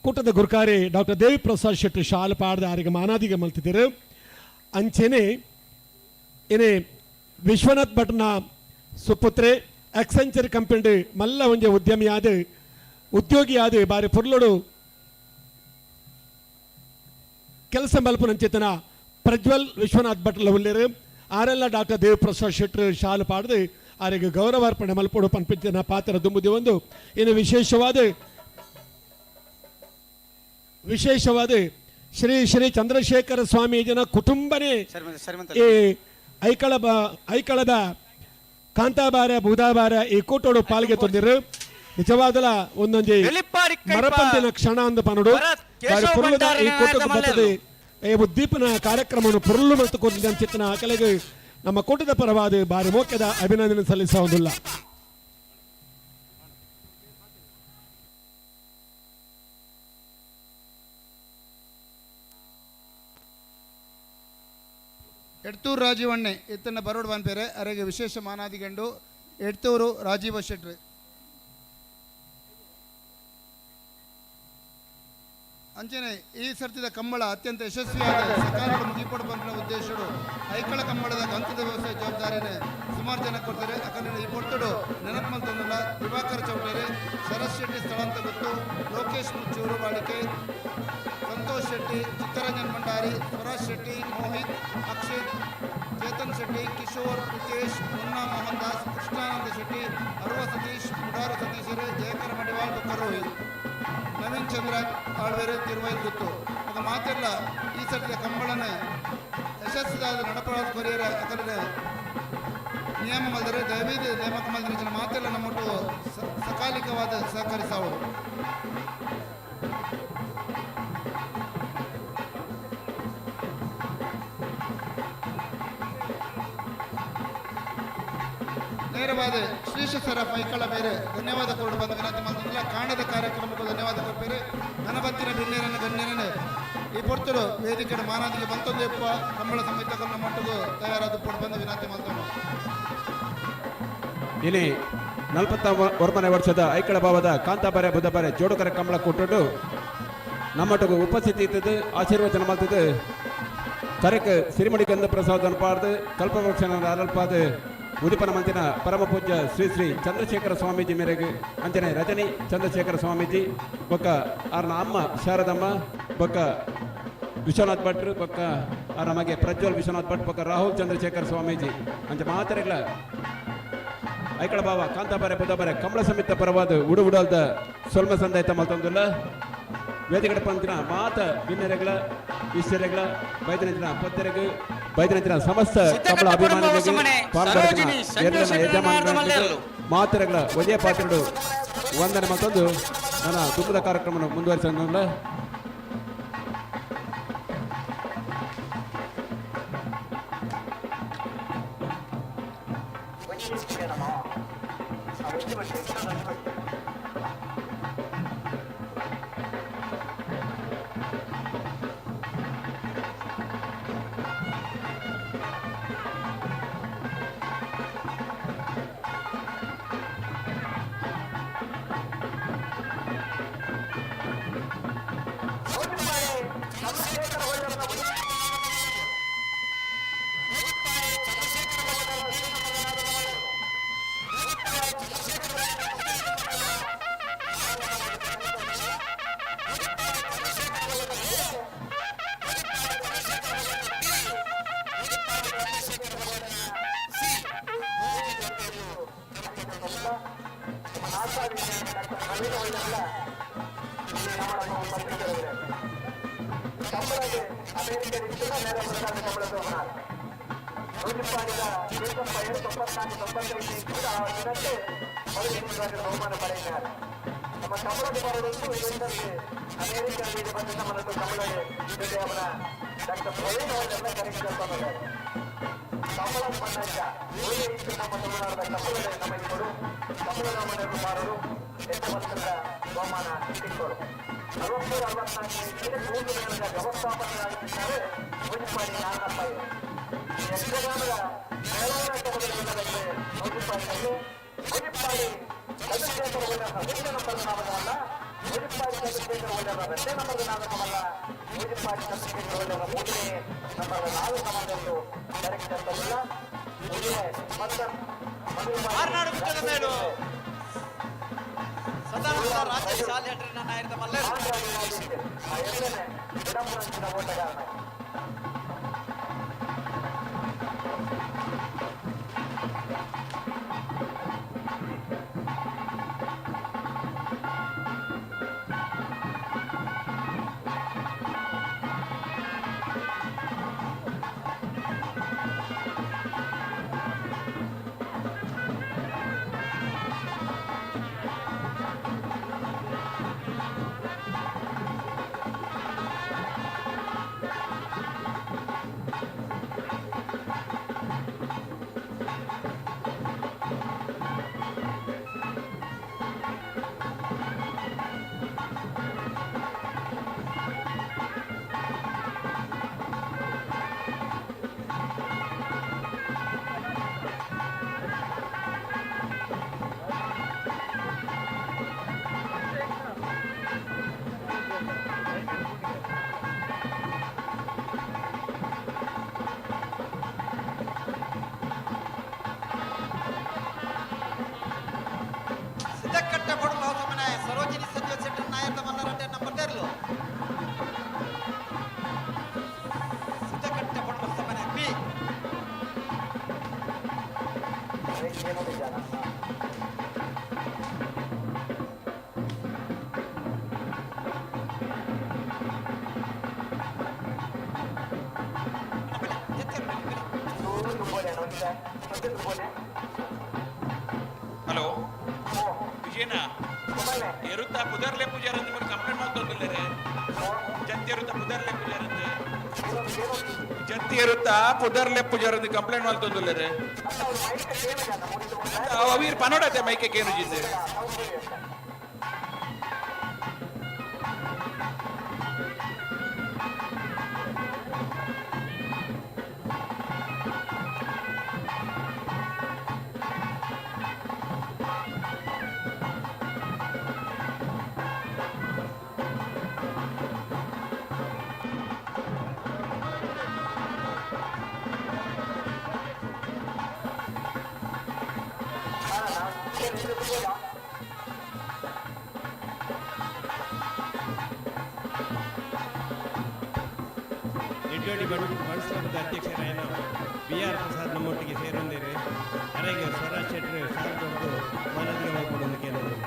ಕೂಟದ ಗುರುಕಾರಿ ಡಾಕ್ಟರ್ ದೇವಿ ಪ್ರಸಾದ್ ಶೆಟ್ಟಿ ಶಾಲ್ ಪಾಡ್ದ ಅವರಿಗೆ ಮಾನಾದಿಗೆ ಮಲ್ತಿದ್ದರು. ಅಂಚೆನೆ ಏನೇ ವಿಶ್ವನಾಥ್ ಭಟ್ನ ಸುಪುತ್ರೆ ಅಕ್ಸೆಂಚರ್ ಕಂಪನಿ ಮಲ್ಲ ಒಂಜೆ ಉದ್ಯಮಿಯಾದ ಉದ್ಯೋಗಿಯಾದ ಬಾರಿ ಪೊರ್ಲೋಡು ಕೆಲಸ ಮಲ್ಪನಂಚಿತನ ಪ್ರಜ್ವಲ್ ವಿಶ್ವನಾಥ್ ಭಟ್ಲ ಉಳ್ಳೇರು ಆರೆಲ್ಲ ಡಾಕ್ಟರ್ ದೇವಿ ಪ್ರಸಾದ್ ಶೆಟ್ಟಿ ಶಾಲು ಪಾಡ್ದು ಅವರಿಗೆ ಗೌರವಾರ್ಪಣೆ ಮಲ್ಪಡು ಪಂಪಿನ ಪಾತ್ರ ದುಂಬುದಿ ಒಂದು. ಇನ್ನು ವಿಶೇಷವಾದ ಶ್ರೀ ಶ್ರೀ ಚಂದ್ರಶೇಖರ ಸ್ವಾಮೀಜಿನ ಕುಟುಂಬನೇ ಈ ಐಕಳದ ಕಾಂತಾಬಾರ ಬೂದಾಬಾರ ಈ ಕೂಟೋಡು ಪಾಲ್ಗೆ ತೊಂದಿರು. ನಿಜವಾದಲ ಒಂದೊಂದು ಮರಪಂತಿನ ಕ್ಷಣ ಅಂದು ಪನಡು ಈ ಕೂಟಕ್ಕೆ ಬರ್ತದೆ ಈ ಉದ್ದೀಪನ ಕಾರ್ಯಕ್ರಮವನ್ನು ಪುರುಳು ಮತ್ತು ಕೊಟ್ಟಿದ್ದ ಚಿತ್ತನ ಆಕಲೆಗೆ ನಮ್ಮ ಕೂಟದ ಪರವಾದ ಬಾರಿ ಮೋಕ್ಯದ ಅಭಿನಂದನೆ ಸಲ್ಲಿಸುವುದಿಲ್ಲ. ಎಡ್ತೂರು ರಾಜೀವಣ್ಣೆ ಇತ್ತನ್ನ ಬರೋಡ್ ಬಾನ್ಪೇರೆ ಅವರಿಗೆ ವಿಶೇಷ ಮಾನಾದಿಗಂಡು ಎಡ್ತೂರು ರಾಜೀವ ಶೆಟ್ಟಿ. ಅಂಚನೆ ಈ ಸರ್ತಿದ ಕಂಬಳ ಅತ್ಯಂತ ಯಶಸ್ವಿಯಾದ ಸಕಾಲ ಮುಗಿಪಡು ಪಂಪಿನ ಉದ್ದೇಶಗಳು ಐಕಳ ಕಂಬಳದ ಕಂತದ ವ್ಯವಸಾಯ ಜವಾಬ್ದಾರಿನ ಸುಮಾರು ಜನ ಕೊಡ್ತಾರೆ. ಯಾಕಂದ್ರೆ ಈ ಪೊರ್ತಡು ನೆನಪು ಮಂತಂದಿಲ್ಲ ದಿವಾಕರ್ ಚೌಟೇರಿ, ಶರತ್ ಶೆಟ್ಟಿ ಸ್ಥಳಾಂತ ಗೊತ್ತು, ಲೋಕೇಶ್ ಮುಚ್ಚೂರು ಬಾಳಿಕೆ, ಸಂತೋಷ್ ಶೆಟ್ಟಿ, ಚಿತ್ತರಂಜನ್ ಭಂಡಾರಿ, ಸ್ವರಾಜ್ ಶೆಟ್ಟಿ, ಮೋಹಿತ್, ಅಕ್ಷಿತ್, ಚೇತನ್ ಶೆಟ್ಟಿ, ಕಿಶೋರ್, ರಿತೇಶ್, ಮುನ್ನಾ ಮೋಹನ್ ದಾಸ್, ಕೃಷ್ಣಾನಂದ ಶೆಟ್ಟಿ, ಅರ್ವ ಸತೀಶ್, ಮುಡಾರು ಸತೀಶರು, ಜಯಕರ ಮಡಿವಾಳ್, ರೋಹಿ, ನವೀನ್ ಚಂದ್ರ ಆಳ್ವೇರು ತಿರುವೈಲ್ ಗೊತ್ತು. ಅದು ಮಾತಿಲ್ಲ ಈ ಸರ್ತಿಯ ಕಂಬಳನ ಯಶಸ್ವಿಯಾದ ನಡಪಡೋದು ಕೊರಿಯರ ಯಾಕಂದರೆ ನಿಯಮ ಮಲ್ದರೆ ದಯವಿದು ನೇಮಕ ಮಲ್ದಿನ ಮಾತೆಲ್ಲ ನಮ್ಮೊಟ್ಟು ಸಕಾಲಿಕವಾದ ಸಹಕರಿಸಬಹುದು. ನೇರವಾದ ಶ್ರೀಶ ಸರಫ್ ಐಕಳ ಬೇರೆ ಧನ್ಯವಾದ ಕೊಡು ಬಂದ ವಿನಂತಿ ಮಾಡಿಲ್ಲ. ಕಾಣದ ಕಾರ್ಯಕ್ರಮಕ್ಕೂ ಧನ್ಯವಾದ ಕೊಡ್ಬೇರೆ. ನನಬತ್ತಿನ ಬಿನ್ನೇರನ್ನು ಗಣ್ಯರನ್ನು ಈ ಪೊರ್ತರು ವೇದಿಕೆ ಮಾನಾದಿಗೆ ಬಂತೊಂದು ಎಪ್ಪ ಕಂಬಳ ಸಮೇತಗಳನ್ನು ಮಟ್ಟಿಗೂ ತಯಾರಾದ ಕೊಡು ಬಂದ ವಿನಂತಿ ಮಾಡ್ತಾನೆ. ಇಲ್ಲಿ 41ನೇ ವರ್ಷದ ಐಕಳ ಭಾವದ ಕಾಂತಾಬಾರೆ ಬುಧಬಾರೆ ಜೋಡುಕರ ಕಂಬಳ ಕೊಟ್ಟು ನಮ್ಮೊಟ್ಟಿಗೂ ಉಪಸ್ಥಿತಿ ಇದ್ದದ್ದು ಆಶೀರ್ವಚನ ಮಾಡ್ತದ್ದು ಕರೆಕ್ ಸಿರಿಮಡಿ ಗಂಧ ಪ್ರಸಾದ ಪಾಡ್ದು ಕಲ್ಪವೃಕ್ಷನ ಅರಲ್ಪಾದ ಉದಿಪನ ಮಂತಿನ ಪರಮ ಪೂಜ್ಯ ಶ್ರೀ ಶ್ರೀ ಚಂದ್ರಶೇಖರ ಸ್ವಾಮೀಜಿ ಮೇರೆಗೆ ಅಂಚನೆ ರಜನಿ ಚಂದ್ರಶೇಖರ ಸ್ವಾಮೀಜಿ ಬೊಕ್ಕ ಆರ್ನ ಅಮ್ಮ ಶಾರದಮ್ಮ ಬೊಕ್ಕ ವಿಶ್ವನಾಥ್ ಭಟ್ರು ಬೊಕ್ಕ ಆರ್ ನಮಗೆ ಪ್ರಜ್ವಲ್ ವಿಶ್ವನಾಥ್ ಭಟ್ ಬೊಕ್ಕ ರಾಹುಲ್ ಚಂದ್ರಶೇಖರ ಸ್ವಾಮೀಜಿ ಅಂಚ ಮಾತರೆಗಳ ಐಕಳ ಭಾವ ಕಾಂತಾಬಾರೆ ಬುಧಬಾರೆ ಕಂಬಳ ಸಮಿತ ಪರವಾದ ಉಡುವುಡಲ್ದ ಸೊಲ್ಮ ಸಂದಾಯಿತ ಮತ್ತೊಂದಿಲ್ಲ ವೇದಿಕೆ ಪಂತಿನ ಮಾತ ಭಿನ್ನರೆಗಳ ಇಷ್ಟರೆಗಳ ಬೈದಿನ ಪೊತ್ತೆರೆಗೆ ಬೈದಿನ ಸಮಸ್ತ ಕಂಬಳ ಅಭಿಮಾನಿಗಳಿಗೆ ಯಜಮಾನ ಮಾತರೆಗಳ ಒಳ್ಳೆಯ ಪಾತ್ರಗಳು ವಂದನೆ ಮತ್ತೊಂದು ನನ್ನ ದುಃಖದ ಕಾರ್ಯಕ್ರಮವನ್ನು ಮುಂದುವರಿಸೋದಿಲ್ಲ. 95 ಕೂಡ ಆ ದಿನಕ್ಕೆ ಮೊದಲ ಬಹುಮಾನ ಪಡೆದಿದ್ದಾರೆ. ನಮ್ಮ ಕಮಲದ ಬರೋದಂತೂ ಇದರಲ್ಲಿ ಅಮೆರಿಕದಲ್ಲಿ ಬಂದ ನಮ್ಮನ್ನು ಕಮಲಗೆ ಜೊತೆ ಅವರ ಡಾಕ್ಟರ್ ಪ್ರವೀಣ್ ಅವರನ್ನ ಕರೆಸಿಕೊಂಡಿದ್ದಾರೆ. ಕಮಲ ಮನ್ನಜ್ಜ ಉಳಿದ ನಮ್ಮ ತಮಿಳುನಾಡದ ಕಮಲದ ನಮಗೆ ಕೊಡು ಕಮಲದ ಮನೆ ಕುಮಾರರು 8 ವರ್ಷದ ಬಹುಮಾನ ಸಿಕ್ಕೋರು 64 3 ದಿನದ ವ್ಯವಸ್ಥಾಪಕರಾಗಿದ್ದಾರೆ ಮುನಿಪಾಡಿ ನಾಗಪ್ಪ. ಯಕ್ಷಗಾನದ ಮೇಳನ ಕಮಲದಲ್ಲಿ ಮುನಿಪಾಡಿನಲ್ಲಿ ಮುನಿಪಾಡಿ ಚಂದ್ರಶೇಖರ ಒಂದೇ ನಂಬರ್ ನಾಮಕವಲ್ಲ, ಮುನಿಪಾಡಿ ಚಂದ್ರಶೇಖರ ಒಳ್ಳೆಯವರ 2 ನಂಬರ್ ನಾಮಕವಲ್ಲ, ಮುನಿಪಾಡಿ ಚಂದ್ರಶೇಖರ ಒಳ್ಳೆಯವರ 3ನೇ ನಂಬರ್ 4 ಸಮಾಜದ್ದು ಕರೆಕ್ಟ್ ಅಂತಲ್ಲ. ರಾಜ್ಯ ಶಾಲೆ ನಾಯಕ ಮಲ್ಲರು ಓಟಗಾರನ ಸರೋಜಿನಿ ಸಂಜೀವ್ ಸೆಂಟರ್ ನಾಯಕ ಮಲ್ಲರ ನಂಬರ್ ತೆರಲು ಸಿದ್ಧಕಟ್ಟೆ ಬಡ ಸಮನೆ ಬಿ ಹಲೋ ವಿಜಯನಾ ಎರುತ್ತಾ ಪುದರ್ಲೆ ಪೂಜಾರ ನಿಮಗೆ ಕಂಪ್ಲೇಂಟ್ ಮಾಡ್ತಂದಿಲ್ಲರೆ ಜಂತಿ ಎರುತ್ತಾ ಪುದರ್ಲೆ ಪೂಜಾರ ಜಂತಿ ಎರುತ್ತಾ ಪುದರ್ಲೆ ಪೂಜಾರ ಕಂಪ್ಲೇಂಟ್ ಮಾಡ್ತಂದಿಲ್ಲರೆ ಅವೀರ್ ಪನೋಡತೆ ಮೈಕೆ ಕೇನು ಜಿದ್ದೆ ನಿಡ್ಡೋಡಿ ಬಳಸಲಾದ ಅಧ್ಯಕ್ಷರಾದ BR ಪ್ರಸಾದ್ ನಮ್ಮೊಟ್ಟಿಗೆ ಸೇರೊಂದಿರೆ ಅರೆಗೆ ಸ್ವರಾಜ್ ಶೆಟ್ಟಿ ಶಾಲೆ ಕೊಟ್ಟು ಮಾನದಿಗೆ ಹೋಗ್ಕೊಂಡು ಕೇಳಿದರು.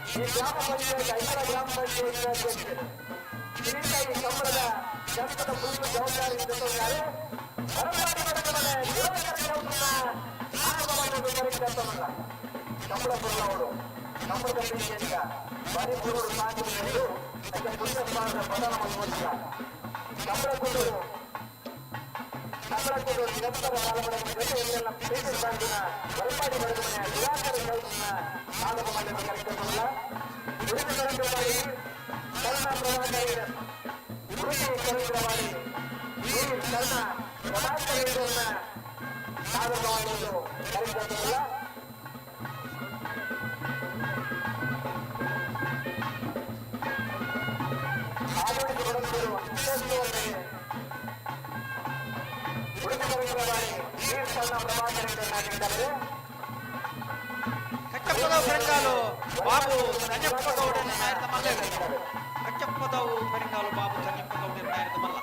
ಈ ಗ್ರಾಮ ಪಂಚಾಯತ್ ಐಕ್ಯ ಗ್ರಾಮ ಪಂಚಾಯತ್ ಅಧ್ಯಕ್ಷರು ಕಿರೀಟಾಗಿ ಸಂಬಳದ ಜನಪದ ಫುಲ್ ಜವಾಬ್ದಾರಿ ಜೊತೆಗಾರೆ ಹೊರಪಾಡಿ ಮಡಗಮನೆ ಯುವಕರ ಕೆಲಸವನ್ನ ಆರಂಭವನ್ನು ಕರೆಕ್ಟಲ್ಲ ಸಂಬಳ ಕೊಡುವವರು ಸಂಬಳದ ಪೀಳಿಗೆಯಿಂದ ಬಾರಿ ಮೂರು ಸಾಗಿರುವುದು ಅದಕ್ಕೆ ಪುಣ್ಯಸ್ಮಾನದ ಪ್ರಧಾನವನ್ನು ಹೊಂದಿಲ್ಲ ಸಂಬಳ ಕೊಡೋರು ನಿರಂತರ ಕಾಲಗಳನ್ನು ಜೊತೆಯಲ್ಲೆಲ್ಲ ಪೇಟೆಲ್ ಬ್ಯಾಂಕಿನ ಹೊರಪಾಡಿ ಮಡಗಮನೆ ಯುವಕರ ಕೆಲಸವನ್ನ ಆರಂಭ ಮಾಡಲು ಕರೆಕ್ಟಲ್ಲ ಉಳಿದ ಕರೆಕ್ಟವಾಗಿ ಕರ್ಣ ಪ್ರವಾಹಗಳಿಗೆ ಉಡುಪಿ ಕರೆಕ್ಟವಾಗಿ ಈ ಕರ್ಣ ಪ್ರವಾಹಗಳನ್ನ ಆರಂಭ ಮಾಡುವುದು ಕರೆಕ್ಟಲ್ಲ ಆಡಳಿತ ಬಡವರು ವಿಶೇಷವಾಗಿ ಉಡುಪಿ ಕರೆಕ್ಟವಾಗಿ ಈ ಕರ್ಣ ಪ್ರವಾಹಗಳಿದ್ದಾರೆ ಕಚ್ಚಪ್ಪದವು ಪೆರಂಗಾಲು ಬಾಬು ತನ್ಯಪ್ಪಗೌಡ ನಿರ್ಣಾಯಕ ಮಲ್ಲ ಕಚ್ಚಪ್ಪದವು ಪೆರಂಗಾಲು ಬಾಬು ತನ್ಯಪ್ಪಗೌಡ ನಿರ್ಣಾಯಕ ಮಲ್ಲ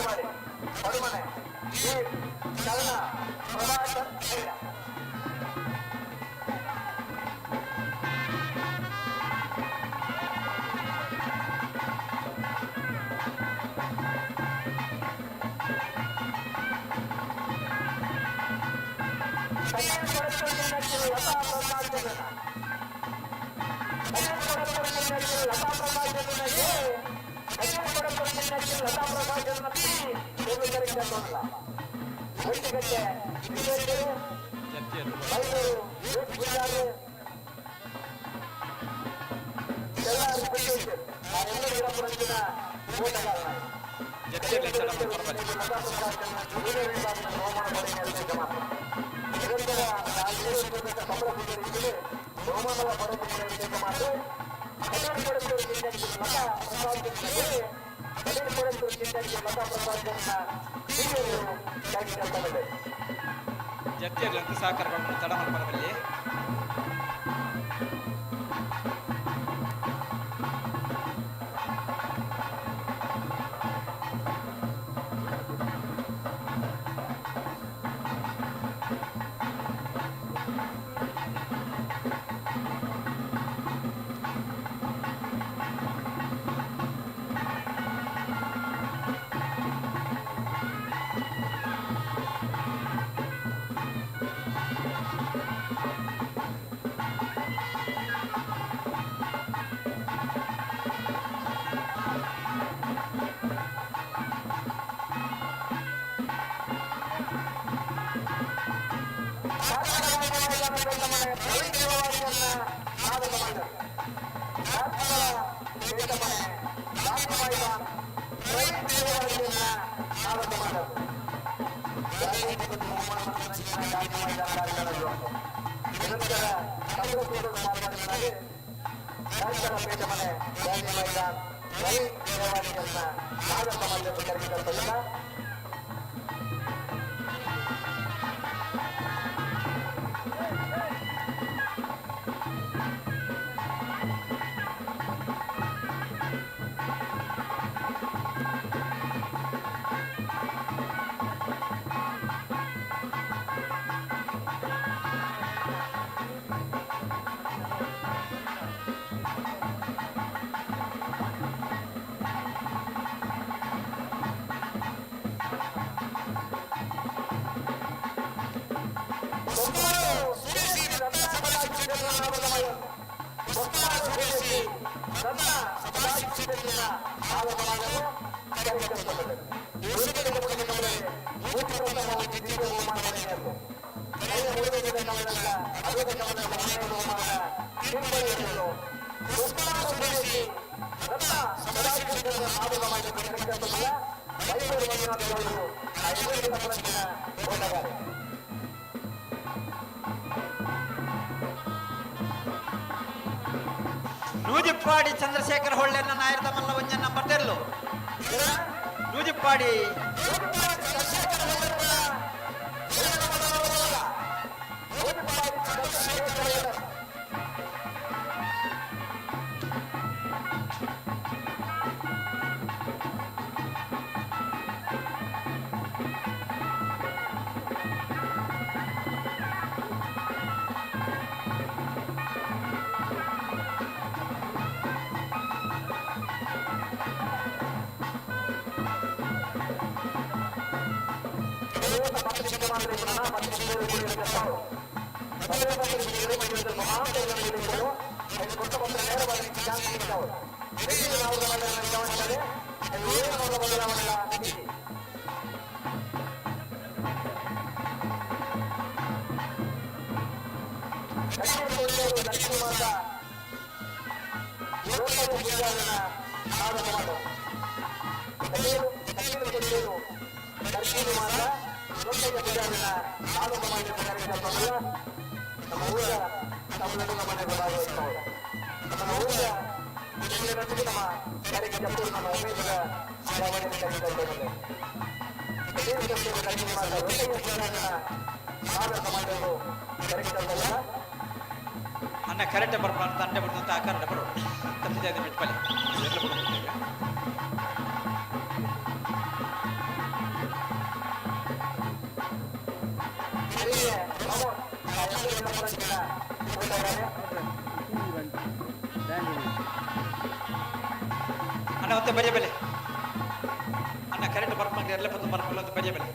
ಮಾಡಿ ಹೊರಮನೆ ಈ ಕರ್ಣ ಪ್ರಭಾಕರ್ ಜಗ್ತಿಯರ್ಲಂತ ಸಹಕಾರಗಳನ್ನು ತಡ ಮಾಡ್ಬಾರಲ್ಲಿ ನೂಜಿಪ್ಪಾಡಿ ಚಂದ್ರಶೇಖರ್ ಹೊಳ್ಳೆನ ನಾಯರದ ಮಲ್ಲ ಒಂಜ ನಂಬರ್ ತೆರಲು ನೂಜಿಪ್ಪಾಡಿ ಅನ್ನ ಕರೆಕ್ಟ್ ಬರ್ಬಾರ್ದು ತಂಡೆ ಬಿಡ್ದಂತ ಆ ಕರೆಕ್ಟ್ ಬರು ತಪ್ಪಿದೆ ಅದು ಮಿಟ್ಪಲ್ಲಿ ಎಲ್ಲ ಬಿಡ್ಬೇಕು ಅಣ್ಣ ಮತ್ತೆ ಬರಿಯ ಬೆಲೆ ಅಣ್ಣ ಕರೆಕ್ಟ್ ಬರ್ಬಂಗೆ ಎಲ್ಲ ಬಂದು ಬರ್ಬಲ್ಲ ಅಂತ ಬರಿಯ ಬೆಲೆ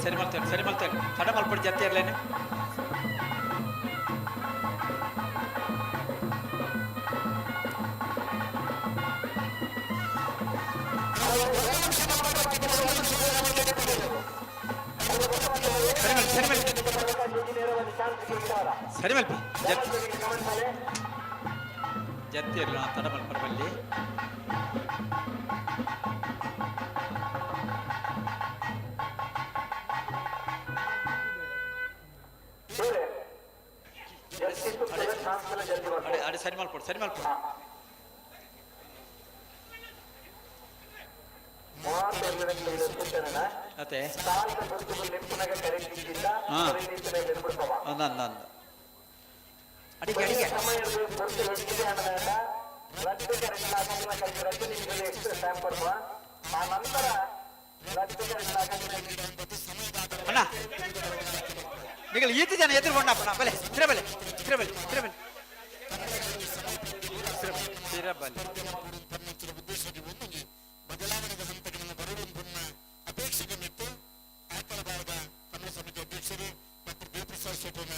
ಸರಿ ಮಾಡ್ತೇನೆ ತಡ ಮಲ್ಪಟ್ಟು ಜೊತೆ ಇರಲೇನೆ ಸರಿ ಮಲ್ಪಿ ಜೊತೆ ಇರಲ್ಲ ತಡ ಮಲ್ಪಲ್ಲಿ ಸರಿ ಮಾಡ್ಕೊಡು ಸರಿ ಮಾಡ್ಕೊಡು ಮತ್ತೆ ಅಡಿಗೆ ಅಡಿಗೆ ಅಣ್ಣ ನೀವು ಈತ ಜನ ಎದುರುಕೊಂಡಪ್ಪಣ ಬಲೆ ತಿರಬಲೆ ತಿರಬಲೆ ತಿರಬಲೆ ತಿರಬಲೆ ಬದಲಾವಣೆಯ ಹಂತಗಳನ್ನು ಬರುವುದನ್ನ ಅಪೇಕ್ಷೆಗೆ ಮೆತ್ತು ಆಯ್ಕೆಳಬಾರದ ಕನ್ನಡ ಸಮಿತಿ ಅಧ್ಯಕ್ಷರು ಮತ್ತು ದೇವಪ್ರಸಾದ್ ಶೆಟ್ಟನ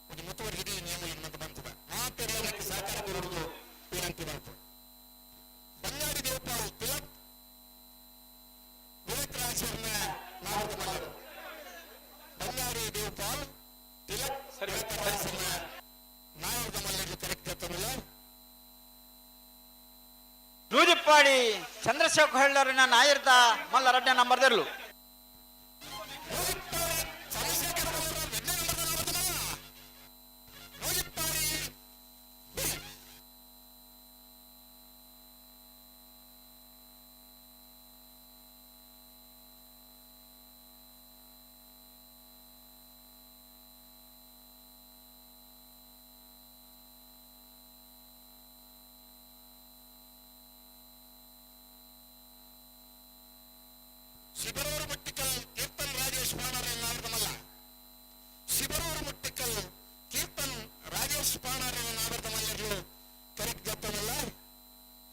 ಒಂದು ಮುತುವರ್ಜಿಗೆ ನಿಯಮ ಇರುವಂತ ಬಂತದ ಆ ತೆರಳಕ್ಕೆ ಸಹಕಾರ ಕೊಡುವುದು ವಿನಂತಿ ಮಾಡ್ತು ಬಂಗಾಡಿ ದೇವಪಾಲ್ ತಿಲಕ್ ವಿವೇಕರಾಜರನ್ನ ನಾಯಕ ಮಾಡಿದರು ಬಂಗಾಡಿ ದೇವಪಾಲ್ ತಿಲಕ್ ವಿವೇಕರಾಜರನ್ನ ನಾಯಕ ಮಲ್ಲಗೆ ಕರೆಕ್ಟ್ ತರಲ್ಲ ನೂಜಿಪ್ಪಾಡಿ ಚಂದ್ರಶೇಖರ್ ಹೊಳ್ಳವರನ್ನ ನಾಯರ್ದ ಮಲ್ಲ 2ನೇ ನಂಬರ್ದರ್ಲು ಶಿಬರೂರು ಮುಟ್ಟಿಕಲ್ ಕೀರ್ತನ್ ರಾಜೇಶ್ ಪಾಣರ್ ನಾವರ್ದಮಲ್ಲ ಶಿಬರೂರು ಮುಟ್ಟಿಕಲ್ ಕೀರ್ತನ್ ರಾಜೇಶ್ ಪಾಣರ್ ನಾವರ್ದಮಲ್ಲರು ಕರೆಕ್ಟ್ ಜತ್ತನಲ್ಲ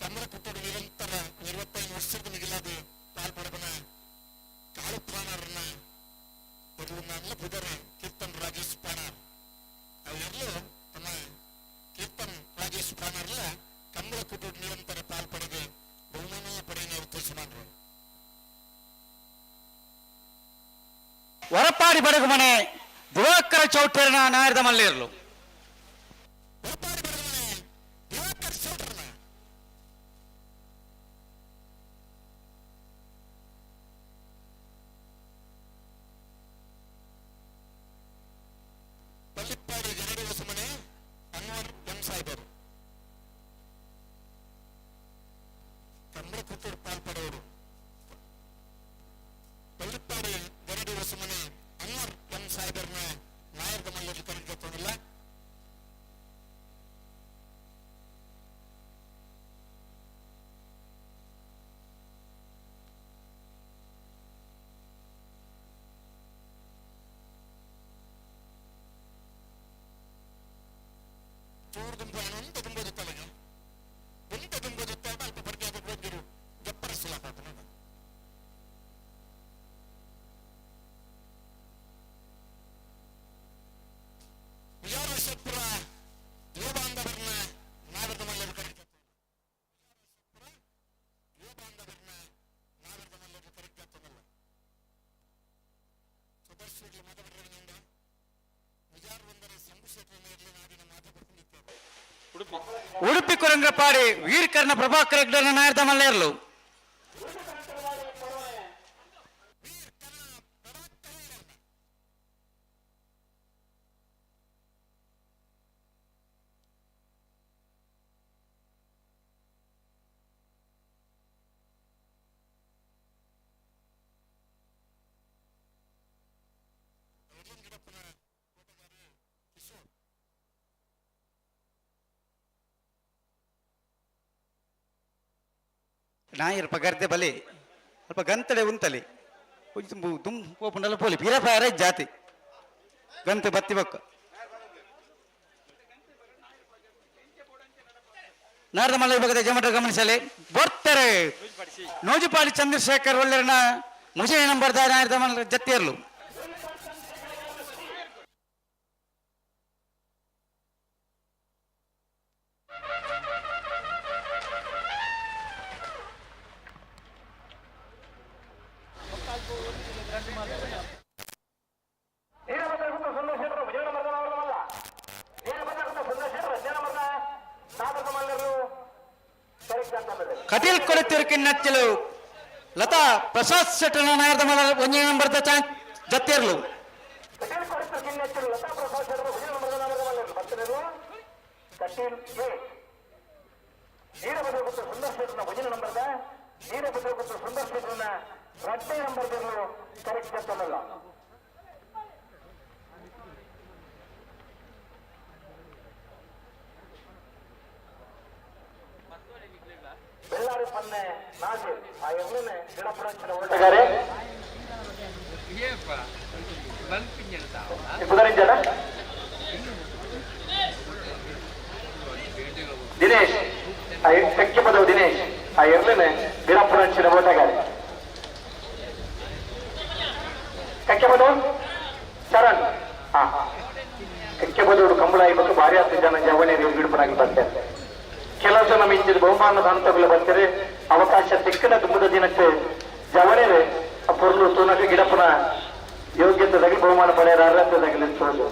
ಕಮಲ ಕುಟ್ಟೋಡು ನಿರಂತರ 25 ವರ್ಷದ ಮಿಗಿಲಾದ ಪಾಲ್ಪಡಬನ ಕಾಳು ಪಾಣರ್ನ ಕೊಡುವನ್ನ ಬುಧರೆ ಕೀರ್ತನ್ ರಾಜೇಶ್ ಪಾಣರ್ ಅವರೆಲ್ಲೂ ತಮ್ಮ ಕೀರ್ತನ್ ರಾಜೇಶ್ ಪಾಣರ್ಲ ಕಮಲ ಕುಟ್ಟೋಡು ನಿರಂತರ ಪಾಲ್ಪಡದೆ ಬಹುಮಾನ ಪಡೆಯ ಅವಕಾಶ ಮಾಡ್ರು ಹೊರಪಾಡಿ ಬಡಗು ಮನೆ ದಿವಾಕರ ಚೌಟರ್ನ ನಾಯರ್ದ ಮಲ್ಲೇರ್ಲು ಪಳ್ಳಿಪ್ಪಾಡಿ ಜನಡಿ ಹೊಸಮನೆ ಅನ್ವರ್ ಎಂ ಸಾಹೇಬರು ಕಮಲ ಕುಟ್ಟೋಡು ಪಾಲ್ಪಡೋರು ಪಳ್ಳಿಪ್ಪಾಡಿ ಜನಡಿ ಹೊಸಮನೆ ಅನ್ವರ್ ಎಂ ಸಾಹೇಬರ್ನ ನಾಯರ್ದ ಮಲ್ಲಲ್ಲಿ ಕರೆದುಕೊಂಡಿಲ್ಲ ಚೂರು ದುಂಬಾನು ಅಂತ ತುಂಬೋದು ತಲೆಗೆ ಎಂತ ತುಂಬೋದು ಅಲ್ಪ ಪಡಿಕೆ ಅದು ಹೋಗಿರು ಜಪ್ಪರಿಸಲ ವಿಜಯಪುರ ಯುವ ಬಾಂಧವರನ್ನ ನಾಗರದ ಮಲ್ಲರು ಕರೆಕ್ಟ್ ಯುವ ಬಾಂಧವರನ್ನ ನಾಗರದ ಮಲ್ಲರು ಕರೆಕ್ಟ್ ಆಗ್ತದಲ್ಲ ಸುದರ್ಶಿಗೆ ಮಾತನಾಡಿದ ವಿಜಾರ ಒಂದರ ಸಂಭೂಷೇತ್ರ ಮೇಲೆ ನಾಡಿನ ಮಾತುಕತೆ ಉಡುಪಿ ಕುರಂಗ್ರಪಾಡಿ ವೀರಕರ್ಣ ಪ್ರಭಾಕರ ಹೆಗ್ಡರ್ನ ನಾಯರ್ದ ಮಲ್ಲೇರ್ಲು ನಾಯರ್ ಪಗರ್ದೆ ಬಲಿ ಅಲ್ಪ ಗಂತಡೆ ಉಂತಲಿ ದುಮ್ ಓಪುಂಡಲ್ಲ ಪೋಲಿ ಬೀರಪಾರ ಜಾತಿ ಗಂತೆ ಬತ್ತಿ ಬಕ್ಕ ನಾರದ ಮಲ್ಲ ವಿಭಾಗದ ಜಮಟ ಗಮನಿಸಲಿ ಬರ್ತಾರೆ ನೋಜುಪಾಡಿ ಚಂದ್ರಶೇಖರ್ ಒಳ್ಳೆರನ ಮುಜೆ ನಂಬರ್ದ ನಾರದ ಮಲ್ಲ ಜತ್ತಿಯರ್ಲು ಕಟೀಲ್ ಕೊಳೆತಿರ್ಕಿನ್ ನಚ್ಚಲು ಲತಾ ಪ್ರಸಾದ್ ಶೆಟ್ಟರ್ನ ನಾಯರ್ದ ಮಲ್ಲ ಒಂಜೆ ನಂಬರ್ದ ಜತ್ತಿಯರ್ಲು ಬೆಳ್ಳಾರಿ ಪನ್ನೆ ನಾಜಿರ್ ಆ ಎಮ್ಮೆ ಗಿಡಪುರಂಚಿನ ಓಟಗಾರೆ ಕುದರಿಂಜನ ದಿನೇಶ್ ತೆಕ್ಕಿಪದವು ದಿನೇಶ್ ಆ ಎರ್ಲೆನೆ ಗಿಡಪುರಂಚಿನ ಓಟಗಾರೆ ಕೆಕ್ಕೆಪದವು ಚರಣ್ ಕೆಕ್ಕೆಪದೋಡು ಕಂಬಳ ಇವತ್ತು ಭಾರಿ ಹತ್ತು ಜನ ಜವನೇರಿ ಗಿಡಪುರಾಗಿ ಬರ್ತಾರೆ ಕೆಲವು ಜನ ಮಿಂಚಿದ ಬಹುಮಾನದ ಹಂತಗಳು ಬರ್ತಾರೆ ಅವಕಾಶ ತೆಕ್ಕಿನ ತುಂಬದ ದಿನಕ್ಕೆ ಜವನೇರೆ ಆ ಪೊರ್ಲು ತೂನಕ್ಕೆ ಗಿಡಪುನ ಯೋಗ್ಯತೆ ತಗಲಿ ಬಹುಮಾನ ಪಡೆಯರ ಅರ್ಹತೆ ತಗಲಿಸೋದು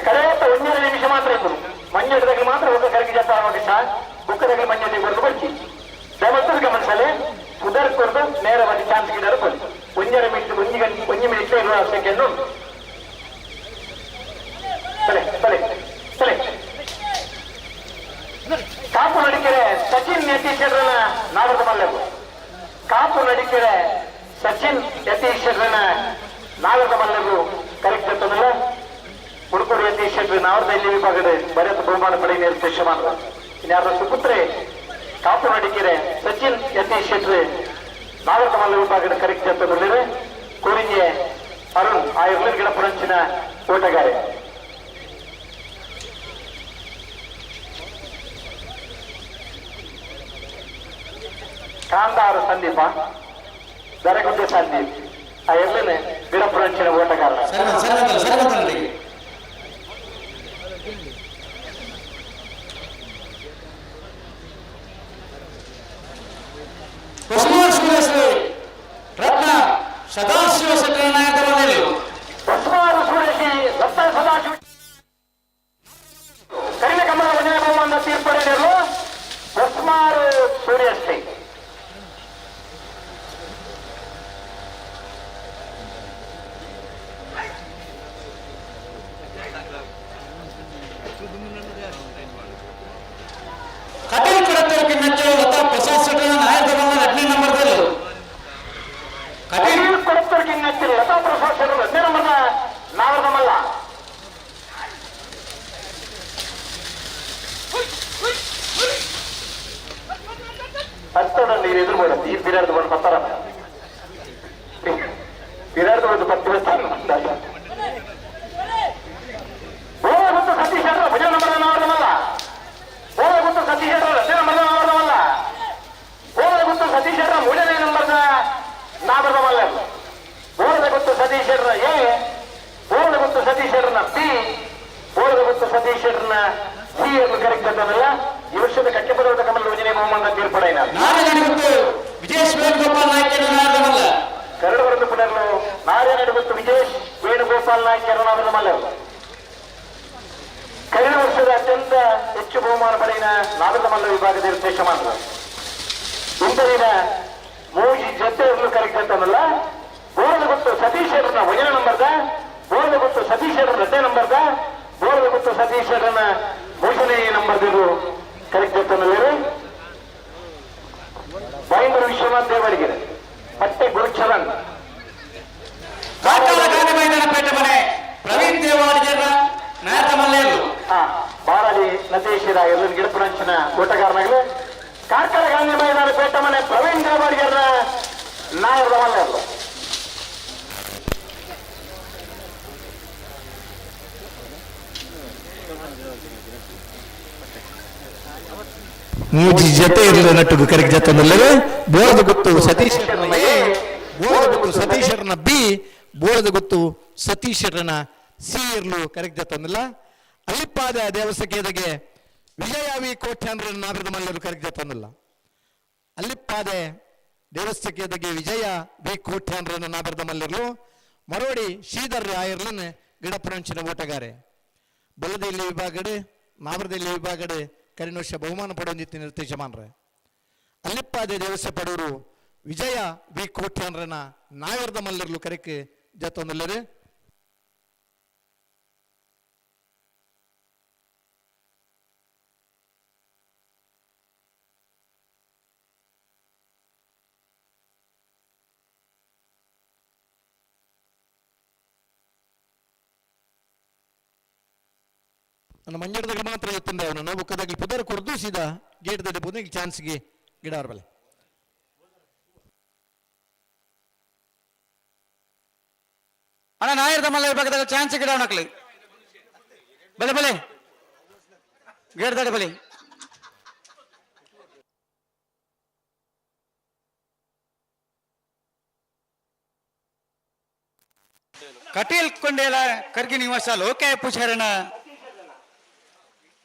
ಕರೆಕ್ಟ್ 1 ನಿಮಿಷ ಮಾತ್ರ ಇತ್ತು ಮಂಜೆಟದಲ್ಲಿ ಮಾತ್ರ ಒಬ್ಬ ಕರೆಗೆ ಜತ್ತ ಅವಕಾಶ ಬುಕ್ಕದಲ್ಲಿ ಮಂಜೆಟಿ ಬರಲು ಬರ್ತಿ ದಯವಿಟ್ಟು ಗಮನಿಸಲಿ ಉದರ್ಕೊರ್ದು ನೇರವಾಗಿ ಚಾನ್ಸ್ ಗಿಡರು ಬಂತು 1 ಮಿನಿಟ್ 1 ಮಿನಿಟ್ ಇರುವ ಸೆಕೆಂಡ್ ಯತೀಶ್ ನಾಗರದ ಮಲ್ಲರು, ಕಾಪು ನಡಿಕೆರೆ ಸಚಿನ್ ಯತೀಶ್ ನಾಗರದ ಮಲ್ಲರು ಕರೆಕ್ಟ್ ಅಂತಂದ್ರೆ ಹುಡುಕೂರು ಯತೀಶ್ ನಾವರದಲ್ಲಿ ವಿಭಾಗದ ಬರೆದ ಬಹುಮಾನ ಪಡೆ ನಿರ್ದೇಶ ಮಾಡಿದ. ಇನ್ಯಾರ ಸುಪುತ್ರೆ ಕಾಪು ನಡಿಕೆರೆ ಸಚಿನ್ ಯತೀಶ್ ನಾಗರದ ಮಲ್ಲ ವಿಭಾಗದ ಕರೆಕ್ಟ್ ಅಂತಂದ್ರೆ ಕೋರಿಂಜೆ ಅರುಣ್ ಆ ಇರ್ಲಿನ ಗಿಡ ಪುರಂಚಿನ ಓಟಗಾರೆ. ಕಾಂದಾರು ಸಂದೀಪ ದರಗುಡ್ಡೆ ಸಂದೀಪ್ ಆ ಎಲ್ಲಿನ ಗಿಡಪುರಂಚಿನ ಓಟಗಾರ. ರತ್ನ ಸದಾಶಿವ ಹೊಸಮಾರು ಸುರೇಶಿ ರತ್ನ ಸದಾಶಿವ ಕರಿನ ಕಮಲ ವಜನ ಬಹುಮಾನ ತೀರ್ಪಡೆಯರು ಹೊಸಮಾರು ಸೂರ್ಯಶ್ರೀ. ಕಟೀಲ್ ಕೊಡತ್ತೂರಿಗೆ ಮೆಚ್ಚಲು ಲತಾ ಪ್ರಸಾದ್ ಶೆಟ್ಟರ್ ನಾಯಕ ಬಂದ 10ನೇ ನಂಬರ್ದಲ್ಲಿ. ಕಟೀಲ್ ಕೊಡತ್ತೂರಿಗೆ ಮೆಚ್ಚಲು ಲತಾ ಪ್ರಸಾದ್ ಶೆಟ್ಟರ್ 10ನೇ ನಂಬರ್ನ ನಾವರದ ಮಲ್ಲ. ಹತ್ತೋಡ ನೀರು ಎದುರು ಮಾಡೋದು ಈ ಬಿರಾರ್ದು ಬಂದು ಬರ್ತಾರ ಬಿರಾರ್ದು ಬಂದು ಬರ್ತೀವಿ ಮತ್ತು ಸತೀಶ್ ಭುಜ ನಂಬರ್ ನಾವರದಮಲ್ಲ. ಮತ್ತು ಸತೀಶ್ ರಸ್ತೆ ನಂಬರ್ ನಾವರದಮಲ್ಲ. ಮತ್ತು ಸತೀಶ್ 3ನೇ ನಂಬರ್ನ ನಾವರದಮಲ್ಲ. ಮತ್ತು ಸತೀಶ್ ಎ, ಮತ್ತು ಸತೀಶ್ ಬಿ, ಮತ್ತು ಸತೀಶ್ ಸಿ ಎಂದು ಕರೆಕ್ಟ್ ಅಂತಂದಲ್ಲ. ಈ ವರ್ಷದ ಕಕ್ಕೆ ಪದದ ಕಮಲ ಯೋಜನೆ ಬಹುಮಾನ ತೀರ್ಪಡೆಯ ವಿಜೇಶ್ ವೇಣುಗೋಪಾಲ್ ನಾಯ್ಕ ಕರಡು ಬರೆದು ಪುನರ್ಲು ನಾರಾಯಣ ಮತ್ತು ವಿಜೇಶ್ ವೇಣುಗೋಪಾಲ್ ನಾಯ್ಕ ನಾವರದಮಲ್ಲ. ಕಳೆದ ವರ್ಷದ ಅತ್ಯಂತ ಹೆಚ್ಚು ಬಹುಮಾನ ಪಡೆಯಿನ ನಾಗರದ ಮಲ್ಲ ವಿಭಾಗದ ನಿರ್ದೇಶ ಮಾಡಿದರು. ಇಂದಿನ ಮೂಜಿ ಜೊತೆ ಇರಲು ಕರೆಕ್ಟ್ ಅಂತಲ್ಲ. ಬೋರ್ದ ಗೊತ್ತು ಸತೀಶ್ ವಜನ ನಂಬರ್ದ, ಬೋರ್ದ ಗೊತ್ತು ಸತೀಶ್ 10ನೇ ನಂಬರ್ದ, ಬೋರ್ದ ಗೊತ್ತು ಸತೀಶ್ 3ನೇ ನಂಬರ್ದು ಕರೆಕ್ಟ್ ಅಂತಂದ್ರೆ ಬೈಂದೂರು ವಿಶ್ವನಾಥ್ ದೇವರಿಗೆ ಪಟ್ಟೆ ಗುರುಚರಣ್ ಪೇಟೆ ಮನೆ ಪ್ರವೀಣ್ ದೇವಾಡಿಗೆ ನಾಯಕ ಮಲ್ಲೇರು ಬಾರಾಡಿ ನತೇಶಿರ ಎಲ್ಲ ಗಿಡಪುರಂಚಿನ ಓಟಗಾರನಾಗಲಿ ಕಾರ್ಕಳ ಗಾಂಧಿ ಮೈದಾನ ಪೇಟ ಮನೆ ಪ್ರವೀಣ್ ದೇವಾಡಿಗರ ನಾಯಕರ ಮಲ್ಲೇರು. ಮೂಜಿ ಜೊತೆ ಇರಲು ನಟುಡು ಕರೆಕ್ಟ್ ಜೊತೆಲ್ಲವೇ ಬೋಳದ ಗೊತ್ತು ಸತೀಶರನ ಎ, ಬೋಳದ ಗೊತ್ತು ಸತೀಶರನ ಬಿ, ಬೋಳದ ಗೊತ್ತು ಸತೀಶರನ ಸಿ ಇರಲು ಕರೆಕ್ಟ್ ಜೊತೆಲ್ಲ. ಅಲ್ಲಿಪ್ಪಾದ ದೇವಸ್ಥಾನಕ್ಕೆ ವಿಜಯಾವಿ ಕೋಟ್ಯಾಂದ್ರ ನಾಗರದ ಮಲ್ಲರು ಕರೆಕ್ಟ್ ಜೊತೆಲ್ಲ. ಅಲ್ಲಿಪ್ಪಾದೆ ದೇವಸ್ಥಾನಕ್ಕೆ ವಿಜಯ ವಿ ಕೋಟ್ಯಾಂದ್ರ ನಾಗರದ ಮಲ್ಲರು ಮರೋಡಿ ಶ್ರೀಧರ್ ಆಯರ್ಲನ್ ಗಿಡಪುರಂಚಿನ ಓಟಗಾರೆ. ಬಲದಲ್ಲಿ ವಿಭಾಗಡೆ ನಾಗರದಲ್ಲಿ ವಿಭಾಗಡೆ ಕರಿನೋಷ ಬಹುಮಾನ ಪಡೆಯೊಂದಿತ್ತು ನಿರ್ದೇಶ ಮಾಡ್ರೆ. ಅಲ್ಲಿಪ್ಪಾದೆ ದೇವಸ್ಥಾನ ಪಡೋರು ವಿಜಯ ವಿ ಕೋಟ್ಯಾಂದ್ರನ ನಾಗರದ ಮಲ್ಲರ್ಲು ಕರೆಕ್ ಜೊತ್ತೊಂದಲ್ಲರು. ನನ್ನ ಮಂಜಡದಾಗ ಮಾತ್ರ ಎತ್ತಂದೆ ಅವನು ನಾವು ಬುಕ್ಕದಾಗಲಿ ಪುದರ್ ಕೊಡ್ದು ಸೀದಾ ಗೇಟ್ ದಡ್ಡೆ ಪುದರ್ ಚಾನ್ಸ್ಗೆ ಗಿಡ ಅವ್ರ ಬಲೆ ಅಣ್ಣ ನಾಯರದ ಮಲ್ಲ ವಿಭಾಗದಾಗ ಚಾನ್ಸ್ ಗಿಡ ಅವನಕ್ಲಿ ಬಲೆ ಬಲೆ ಗೇಟ್ ದಡ್ಡೆ ಬಲೆ ಕಟೀಲ್ ಕೊಂಡೇಲ ಕರ್ಗಿ ನಿವಾಸ ಲೋಕಾಯ ಪೂಜಾರನ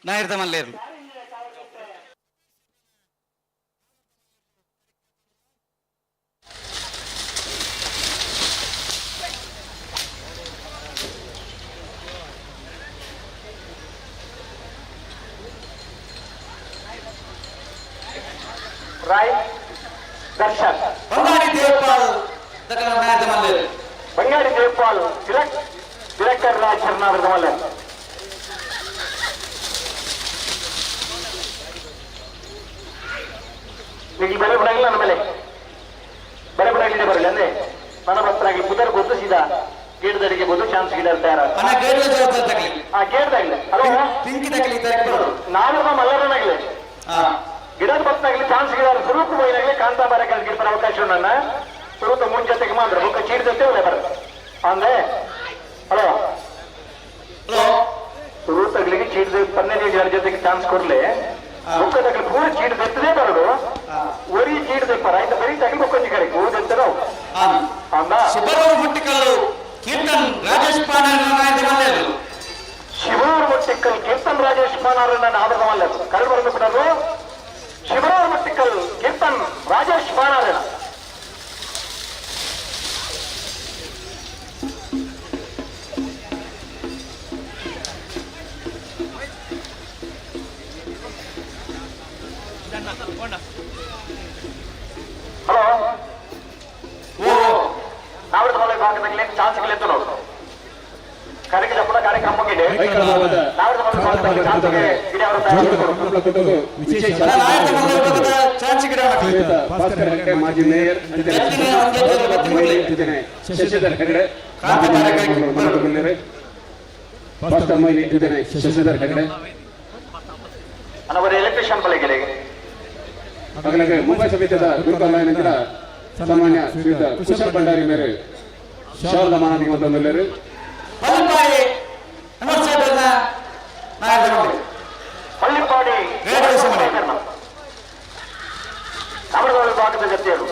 ನಾಯರದ ಮಲ್ಲೇರು. राय दर्शन बंगाड़ी देवपाल नायರದ ಮಲ್ಲೇರು. बंगाड़ी देवपाल director राज नागರದ ಮಲ್ಲೇರು. ನಿಮಗೆ ಬೆಲೆ ಬಿಡಂಗಿಲ್ಲ ನನ್ನ ಮೇಲೆ ಬೆಲೆ ಬಿಡಂಗಿಲ್ಲ ಬರಲಿ ಅಂದ್ರೆ ನನ್ನ ಭಕ್ತರಾಗಿ ಪುದರ್ ಗೊತ್ತು ಸೀದಾ ಗೇಟ್ದರಿಗೆ ಬೋದು ಚಾನ್ಸ್ ಗಿಡ ತಯಾರ ಗೇಟ್ದಾಗಲಿ ಹಲೋ ನಾವೆಲ್ಲ ಮಲ್ಲರನಾಗಲಿ ಗಿಡದ ಭಕ್ತಾಗಲಿ ಚಾನ್ಸ್ ಗಿಡ ಸ್ವರೂಪ ಬೈನಾಗಲಿ ಕಾಂತಾ ಬಾರ ಗಿಡ ಅವಕಾಶ ನನ್ನ ಸ್ವರೂಪ ಮುಂಜಾತೆಗೆ ಮಾತ್ರ ಬುಕ್ಕ ಚೀಡ್ದತ್ತೆ ಒಳ್ಳೆ ಬರ ಅಂದ್ರೆ ಹಲೋ ಹಲೋ ಸ್ವರೂಪಗಳಿಗೆ ಚೀಡ್ದ 15 ಜನ ಜೊತೆಗೆ ಚಾನ್ಸ್ ಕೊಡ್ಲಿ ಬುಕ್ಕದಾಗಲಿ ಪೂರ ಚೀಡ್ ದತ್ತದೇ ಬರೋದು ಒರಿ ಚೀಡ್ದೆ ಪರ ಆಯ್ತು ಬರೀ ತಗಲಿ ಬುಕ್ಕೊಂಜಿ ಕಡೆ ಓದಂತಾರ ಅಂದ ಕೀರ್ತನ್ ರಾಜೇಶ್ ಪಾನಾರ್ ಶಿವರಾರ ಮುಟ್ಟಿಕ್ಕಲ್ ಕೀರ್ತನ್ ರಾಜೇಶ್ ಪಾನಾರ್ ಆಧಾರವಲ್ಲ ಕರೆದು ಬರೆದು ಬಿಡೋದು ಶಿವರಾರ ಮುಟ್ಟಿಕ್ಕಲ್ ಕೀರ್ತನ್ ರಾಜೇಶ್ ಪಾನಾರ್ ಹಲೋ ಓ ನಾವಿಡ್ದು ಮಳೆ ಭಾಗದಲ್ಲಿ ಚಾನ್ಸ್ ಗಿಲೆತ್ತು ನೋಡು ಕರೆಗೆ ಕೂಡ ಕಾರ್ಯಕ್ರಮ ಮುಗಿದೆ ನಾವಿಡ್ದು ಮಳೆ ಭಾಗದಲ್ಲಿ ಚಾನ್ಸ್ಗೆ ಗಿಡ ಅವರು ಚಾನ್ಸ್ ಗಿಡ ಭಾಸ್ಕರ್ ಹೆಗಡೆ ಮಾಜಿ ಮೇಯರ್ ಶಶಿಧರ್ ಹೆಗಡೆ ಭಾಸ್ಕರ್ ಮೈಲಿ ಇದ್ದೇನೆ ಶಶಿಧರ್ ಹೆಗಡೆ ಅವರ ಎಲೆಕ್ಟ್ರಿಷಿಯನ್ ಬಳಿಗೆ ಹಾಗಾಗಿ ಮುಂಬೈ ಸಮಿತಿಯ ಗುರುಕಾಲಯದಿಂದ ಸಾಮಾನ್ಯ ಶ್ರೀಯುತ ಕುಶಲ್ ಭಂಡಾರಿ ಮೇರೆ ಶಾರದಾ ಮಾನನಿಗೆ ಬಂದವರು ಹಳ್ಳಿಪಾಡಿ ಅವರ ವಿಭಾಗದ ಜೊತೆಯರು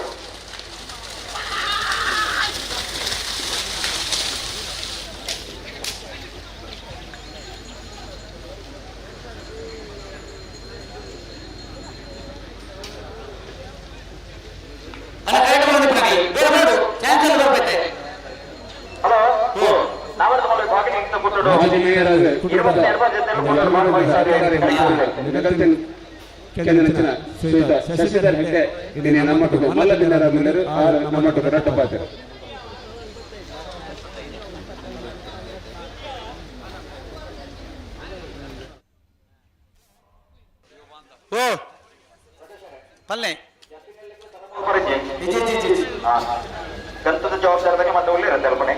ಹಲೋ ನಾವರ್ದು ಮಳೆ ಭಾಗ ಮಾಜಿ ಮೇಯರ್ ಕೆಂದಿನ ಶ್ರೀಯುತ ಶಶಿಧರ್ ಹೆಗಡೆ ಇದನ್ನ ನಮ್ಮಟ್ಟು ಮಲ್ಲದಿನರ ಮೇಲರು ನಮ್ಮಟ್ಟು ರಟ್ಟಪಾತ್ರ ಓ ಪಲ್ಲೆ ಗಂತದ ಜವಾಬ್ದಾರಿ ಮತ್ತೆ ಒಳ್ಳೆ ಇರುತ್ತೆ ಅಲ್ಪಣೆ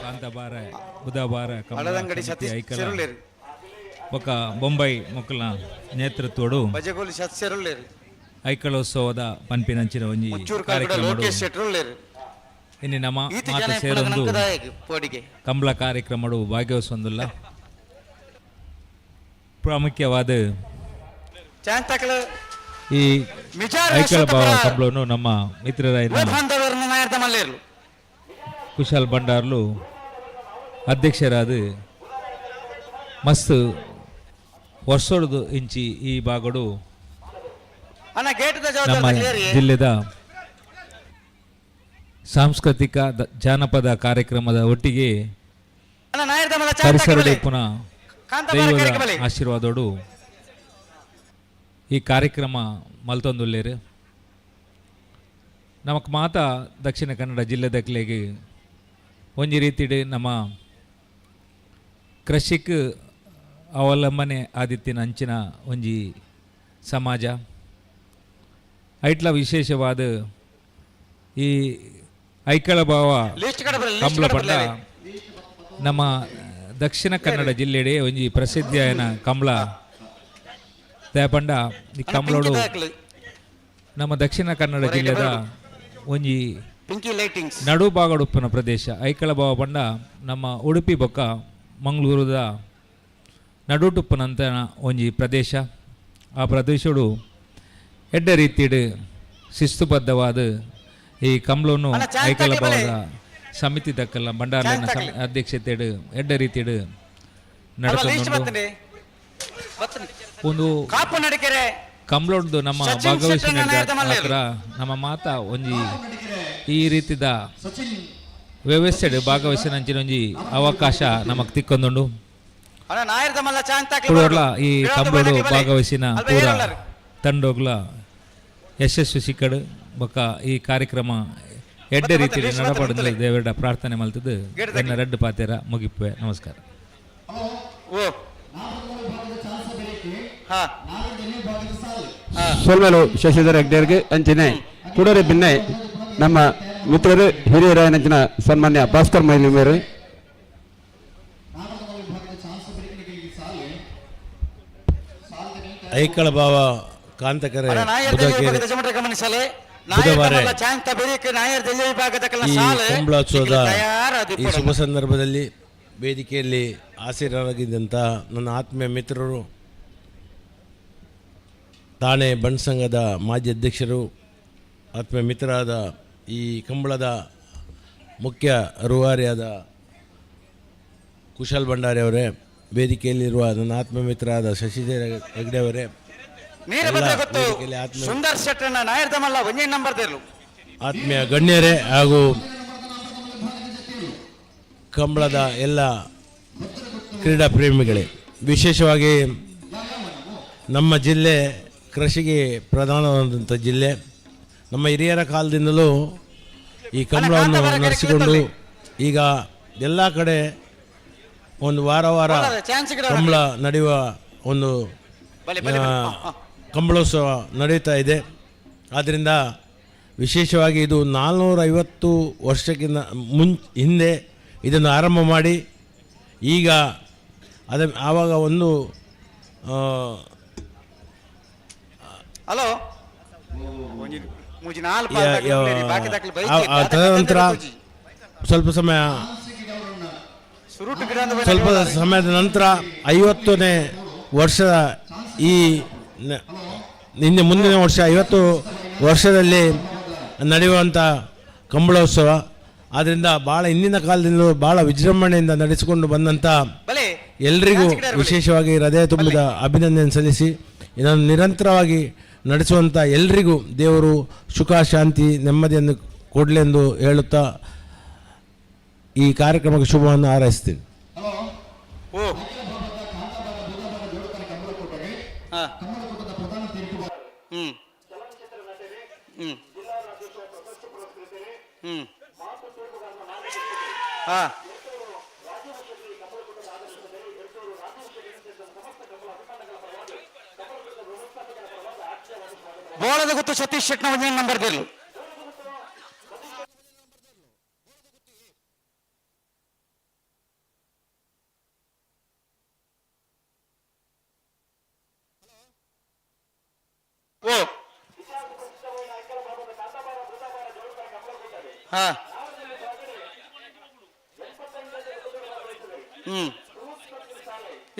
ಕಾಂತಾಬಾರ ಬುಧವಾರ ಅಳದಂಗಡಿ ಸತೀಶ್ ಚೆರುಳ್ಳೇರು ఒక బొంబాయి మొక్కల నేతృత్వడు ಬಜಗೋಲಿ ಸತ್ ಚೆರುಳ್ಳೇರು ಐಕಳೋತ್ಸವದ ಪನ್ಪಿನಂಚಿನ ಒಂಜಿ ಲೋಕೇಶ್ ಶೆಟ್ರುಳ್ಳೇರು ಇನ್ನು ನಮ್ಮ ಮಾತ ಸೇರೊಂದು ಕಂಬಳ ಕಾರ್ಯಕ್ರಮಡು ಭಾಗವಹಿಸೊಂದುಲ್ಲ ಪ್ರಾಮುಖ್ಯವಾದ ಈ ಐಕಳ ಭಾವ ಕಂಬಳವನ್ನು ನಮ್ಮ ಮಿತ್ರರಾದ ಕುಶಾಲ್ ಭಂಡಾರ್ಲು ಅಧ್ಯಕ್ಷರಾದ ಮಸ್ತ್ ವರ್ಷೋಡು ಇಂಚಿ ಈ ಭಾಗಡು ನಮ್ಮ ಜಿಲ್ಲೆದ ಸಾಂಸ್ಕೃತಿಕ ಜಾನಪದ ಕಾರ್ಯಕ್ರಮದ ಒಟ್ಟಿಗೆ ಪರಿಸರದ ಪುನಃ ದೈವದ ಆಶೀರ್ವಾದೋಡು ಈ ಕಾರ್ಯಕ್ರಮ ಮಲ್ತೊಂದುಲ್ಲೇರು ನಮಕ್ ಮಾತ ದಕ್ಷಿಣ ಕನ್ನಡ ಜಿಲ್ಲೆದಕ್ಲೆಗೆ ಒಂಜಿ ರೀತಿಡ್ ನಮ್ಮ ಕೃಷಿಕ್ ಅವಲಂಬನೆ ಆದಿತ್ತಿನ ಅಂಚಿನ ಒಂಜಿ ಸಮಾಜ ಐಟ್ಲ ವಿಶೇಷವಾದ ಈ ಐಕಳ ಭಾವ ಕಂಬಳ ಪಂಡ ನಮ್ಮ ದಕ್ಷಿಣ ಕನ್ನಡ ಜಿಲ್ಲೆಡೆ ಒಂಜಿ ಪ್ರಸಿದ್ಧಿಯಾಯನ ಕಂಬಳ ದಯಪಂಡ ಈ ಕಂಬಳೋಡು ನಮ್ಮ ದಕ್ಷಿಣ ಕನ್ನಡ ಜಿಲ್ಲೆದ ಒಂಜಿ ನಡು ಭಾಗಡುಪ್ಪನ ಪ್ರದೇಶ ಐಕಳ ಭಾವ ಪಂಡ ನಮ್ಮ ಉಡುಪಿ ಬೊಕ್ಕ ಮಂಗಳೂರುದ ನಡುಟುಪ್ಪನಂತ ಒಂಜಿ ಪ್ರದೇಶ ಆ ಪ್ರದೇಶಡು ಎಡ್ಡ ರೀತಿಡ್ ಶಿಸ್ತುಬದ್ಧವಾದ ಈ ಕಂಬಳವನ್ನು ಐಕಳ ಭಾವದ ಸಮಿತಿ ದಕ್ಕಲ್ಲ ಭಂಡಾರ್ಲಿನ ಅಧ್ಯಕ್ಷತೆಡು ಎಡ್ಡ ರೀತಿಡ್ ನಡೆದುಕೊಂಡು ಒಂದು ಕಂಬಳೊಂದು ನಮ್ಮ ಭಾಗವಹಿಸಿನ ಹತ್ರ ನಮ್ಮ ಮಾತ ಒಂಜಿ ಈ ರೀತಿದ ವ್ಯವಸ್ಥೆಡ್ ಭಾಗವಹಿಸಿನ ಒಂಜಿ ಅವಕಾಶ ನಮಕ್ ತಿಕ್ಕೊಂದುಂಡು ಈ ಕಂಬಳಡು ಭಾಗವಹಿಸಿನ ಪೂರ ತಂಡೋಗ್ಲ ಯಶಸ್ವಿ ಸಿಕ್ಕಡು ಬೊಕ್ಕ ಈ ಕಾರ್ಯಕ್ರಮ ಎಡ್ಡೆ ರೀತಿಯಲ್ಲಿ ನಡಪಡಲು ದೇವರ ಪ್ರಾರ್ಥನೆ ಮಲ್ತದ್ದು ಎನ್ನ ರೆಡ್ ಪಾತೆರ ಮುಗಿಪುವೆ. ನಮಸ್ಕಾರ. ಸೋಲ್ಮೇಲು ಶಶಿಧರ್ ಹೆಗ್ಡೇರ್ಗೆ ಅಂಚನೆ ಕುಡರೆ ಬಿನ್ನೆ ನಮ್ಮ ಮಿತ್ರರು ಹಿರಿಯರ ನಂಚಿನ ಸನ್ಮಾನ್ಯ ಭಾಸ್ಕರ್ ಮೈಲಿಮೇರು ಐಕಳ ಭಾವ ಕಾಂತಕರೆ ಗಮನಿಸಲೇ ಬುಧವಾರ ಈ ಕಂಬಳೋತ್ಸವದ ಈ ಶುಭ ಸಂದರ್ಭದಲ್ಲಿ ವೇದಿಕೆಯಲ್ಲಿ ಆಸೀನರಾಗಿದ್ದಂಥ ನನ್ನ ಆತ್ಮೀಯ ಮಿತ್ರರು, ತಾಣೆ ಬಣ್ ಸಂಘದ ಮಾಜಿ ಅಧ್ಯಕ್ಷರು, ಆತ್ಮೀಯ ಮಿತ್ರರಾದ ಈ ಕಂಬಳದ ಮುಖ್ಯ ರೂವಾರಿಯಾದ ಕುಶಲ್ ಭಂಡಾರಿ ಅವರೇ, ವೇದಿಕೆಯಲ್ಲಿರುವ ನನ್ನ ಆತ್ಮೀಯ ಮಿತ್ರರಾದ ಶಶಿಧರ್ ಹೆಗ್ಡೆ ಅವರೇ, ಆತ್ಮೀಯ ಗಣ್ಯರೇ ಹಾಗೂ ಕಂಬಳದ ಎಲ್ಲ ಕ್ರೀಡಾ ಪ್ರೇಮಿಗಳೇ, ವಿಶೇಷವಾಗಿ ನಮ್ಮ ಜಿಲ್ಲೆ ಕೃಷಿಗೆ ಪ್ರಧಾನವಾದಂಥ ಜಿಲ್ಲೆ. ನಮ್ಮ ಹಿರಿಯರ ಕಾಲದಿಂದಲೂ ಈ ಕಂಬಳವನ್ನು ನಡೆಸಿಕೊಂಡು ಈಗ ಎಲ್ಲ ಕಡೆ ಒಂದು ವಾರ ಕಂಬಳ ನಡೆಯುವ ಒಂದು ಕಂಬಳೋತ್ಸವ ನಡೆಯುತ್ತಾ ಇದೆ. ಆದ್ದರಿಂದ ವಿಶೇಷವಾಗಿ ಇದು 450 ವರ್ಷಕ್ಕಿಂತ ಹಿಂದೆ ಇದನ್ನು ಆರಂಭ ಮಾಡಿ ಈಗ ಆವಾಗ ಒಂದು ತದನಂತರ ಸ್ವಲ್ಪ ಸಮಯದ ನಂತರ 50ನೇ ವರ್ಷದ ಈ ಮುಂದಿನ ವರ್ಷ 50 ವರ್ಷದಲ್ಲಿ ನಡೆಯುವಂಥ ಕಂಬಳೋತ್ಸವ. ಆದ್ದರಿಂದ ಭಾಳ ಹಿಂದಿನ ಕಾಲದಿಂದ ಭಾಳ ವಿಜೃಂಭಣೆಯಿಂದ ನಡೆಸಿಕೊಂಡು ಬಂದಂಥ ಎಲ್ರಿಗೂ ವಿಶೇಷವಾಗಿ ಹೃದಯ ತುಂಬಿದ ಅಭಿನಂದನೆ ಸಲ್ಲಿಸಿ ಇದನ್ನು ನಿರಂತರವಾಗಿ ನಡೆಸುವಂಥ ಎಲ್ರಿಗೂ ದೇವರು ಸುಖ ಶಾಂತಿ ನೆಮ್ಮದಿಯನ್ನು ಕೊಡಲಿ ಎಂದು ಹೇಳುತ್ತಾ ಈ ಕಾರ್ಯಕ್ರಮಕ್ಕೆ ಶುಭವನ್ನು ಹಾರೈಸ್ತೀನಿ. ಬೋಳದ ಗೊತ್ತು ಸತೀಶ್ ಶೆಟ್ನ 1 ನಂಬರ್ ದಿರ್ಲು.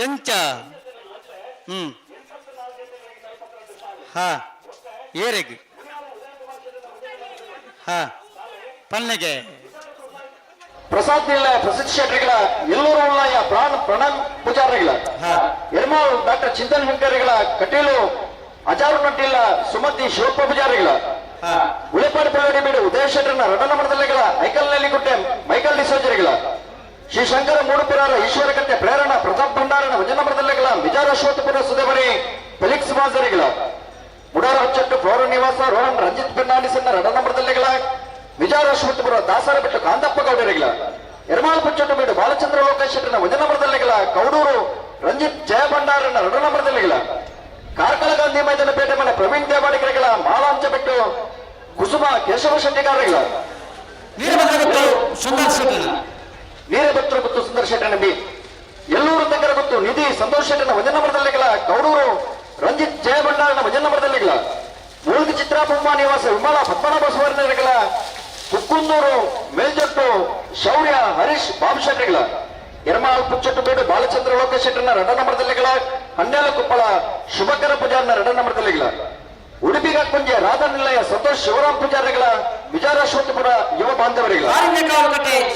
ಎಂಚ ಏರೆಗೆ ಪನ್ನೆಗೆ ಪ್ರಸಾದ್ ಇಲ್ಲ ಪ್ರಸಿದ್ಧ ಶೆಟ್ಟರಿಗಳ ಎಲ್ಲೂರು ಉಳ್ಳಾಯ ಪ್ರಣಮ್ ಪೂಜಾರಿಗಳ ಎರ್ಮಾಳ್ ಡಾಕ್ಟರ್ ಚಿಂತನ್ ವೆಂಕರಿಗಳ ಕಟೀಲು ಅಜಾರು ನಟ್ಟಿಲ್ಲ ಸುಮತಿ ಶಿವಪ್ಪ ಪೂಜಾರಿಗಳ ಉಳೆಪಾಡಿ ಪಲ್ಲಡಿ ಬೀಡು ಉದಯ ಶೆಟ್ಟರನ ರಡನ ಮಠದಲ್ಲಿಗಳ ಐಕಲ್ನಲ್ಲಿ ಗುಟ್ಟೆ ಮೈಕಲ್ ಡಿಸೋಜರಿಗಳ ಶ್ರೀ ಶಂಕರ ಮೂಡುಪಿರಾರ ಈಶ್ವರ ಕಟ್ಟೆ ಪ್ರೇರಣ ಪ್ರತಾಪ್ ಭಂಡಾರನ ವಜನಮರದಲ್ಲಿಗಳ ವಿಜಾರ ಅಶ್ವತ್ಥಪುರ ಸುದೇವರಿ ಫೆಲಿಕ್ಸ್ ಮಾಜರಿಗಳ ಮುಡಾರ ಹಚ್ಚಟ್ಟು ಫ್ಲೋರ ನಿವಾಸ ರೋಹನ್ ರಂಜಿತ್ ಫೆರ್ನಾಂಡಿಸನ್ನ ರಡನಮರದಲ್ಲಿಗಳ ವಿಜಾರ ಅಶ್ವತ್ಥಪುರ ದಾಸರ ಬಿಟ್ಟು ಕಾಂತಪ್ಪ ಗೌಡರಿಗಳ ಎರ್ಮಾಳ್ ಪಚ್ಚಟ್ಟು ಬೀಡು ಬಾಲಚಂದ್ರ ಲೋಕೇಶ್ ಶೆಟ್ಟರನ ವಜನಮರದಲ್ಲಿಗಳ ಕೌಡೂರು ರಂಜಿತ್ ಜಯ ಭಂಡಾರನ ರಡನಮರದಲ್ಲಿಗಳ ಕಾರ್ಕಳ ಗಾಂಧಿ ಮೈದಾನ ಪೇಟೆ ಮನೆ ಪ್ರವೀಣ್ ದೇವಾಡಿಗರಿಗಳ ಮಾಲಾಂಚ ಬಿಟ್ಟು ಕುಸುಮ ಕೇಶವ ಶೆಟ್ಟಿಗಾರರಿಗಳ ವೀರಭದ್ರ ಮತ್ತು ಸುಂದರ ಶೆಟ್ಟನ ಬಿ ಎಲ್ಲೂರು ತೆಗರ ಮತ್ತು ನಿಧಿ ಸಂತೋಷ್ ಶೆಟ್ಟನ ವಜನಮರದಲ್ಲಿಗಳ ಕೌಡೂರು ರಂಜಿತ್ ಜಯ ಭಂಡಾರನ ವಜನಮರದಲ್ಲಿಗಳ ಮೂಲ್ಗಿ ಚಿತ್ರಾಪುಮ್ಮ ನಿವಾಸ ವಿಮಲ ಪದ್ಮನಾಭ ಸುವರ್ಣರಿಗಳ ಕುಕ್ಕುಂದೂರು ಮೇಲ್ಜಟ್ಟು ಶೌರ್ಯ ಹರೀಶ್ ಬಾಬು ಶೆಟ್ಟಿಗಳ ಎರ್ಮಾಳ್ ಪುಚ್ಚಟ್ಟು ಬೇಡು ಬಾಲಚಂದ್ರ ಲೋಕೇಶ್ ಶೆಟ್ಟನ ರಡನಮರದಲ್ಲಿಗಳ ಹನ್ನೆಲ ಕುಪ್ಪಳ ಶುಭಕರ ಪೂಜಾರನ ರಡನಮರದಲ್ಲಿಗಳ ಉಡುಪಿಗ ಕುಂಜೆ ರಾಧಾನಿಲಯ ಸಂತೋಷ್ ಶಿವರಾಮ್ ಪೂಜಾರಿಗಳ ವಿಜಾರ ಅಶ್ವತ್ಥಪುರ ಯುವ ಬಾಂಧವರಿಗಳ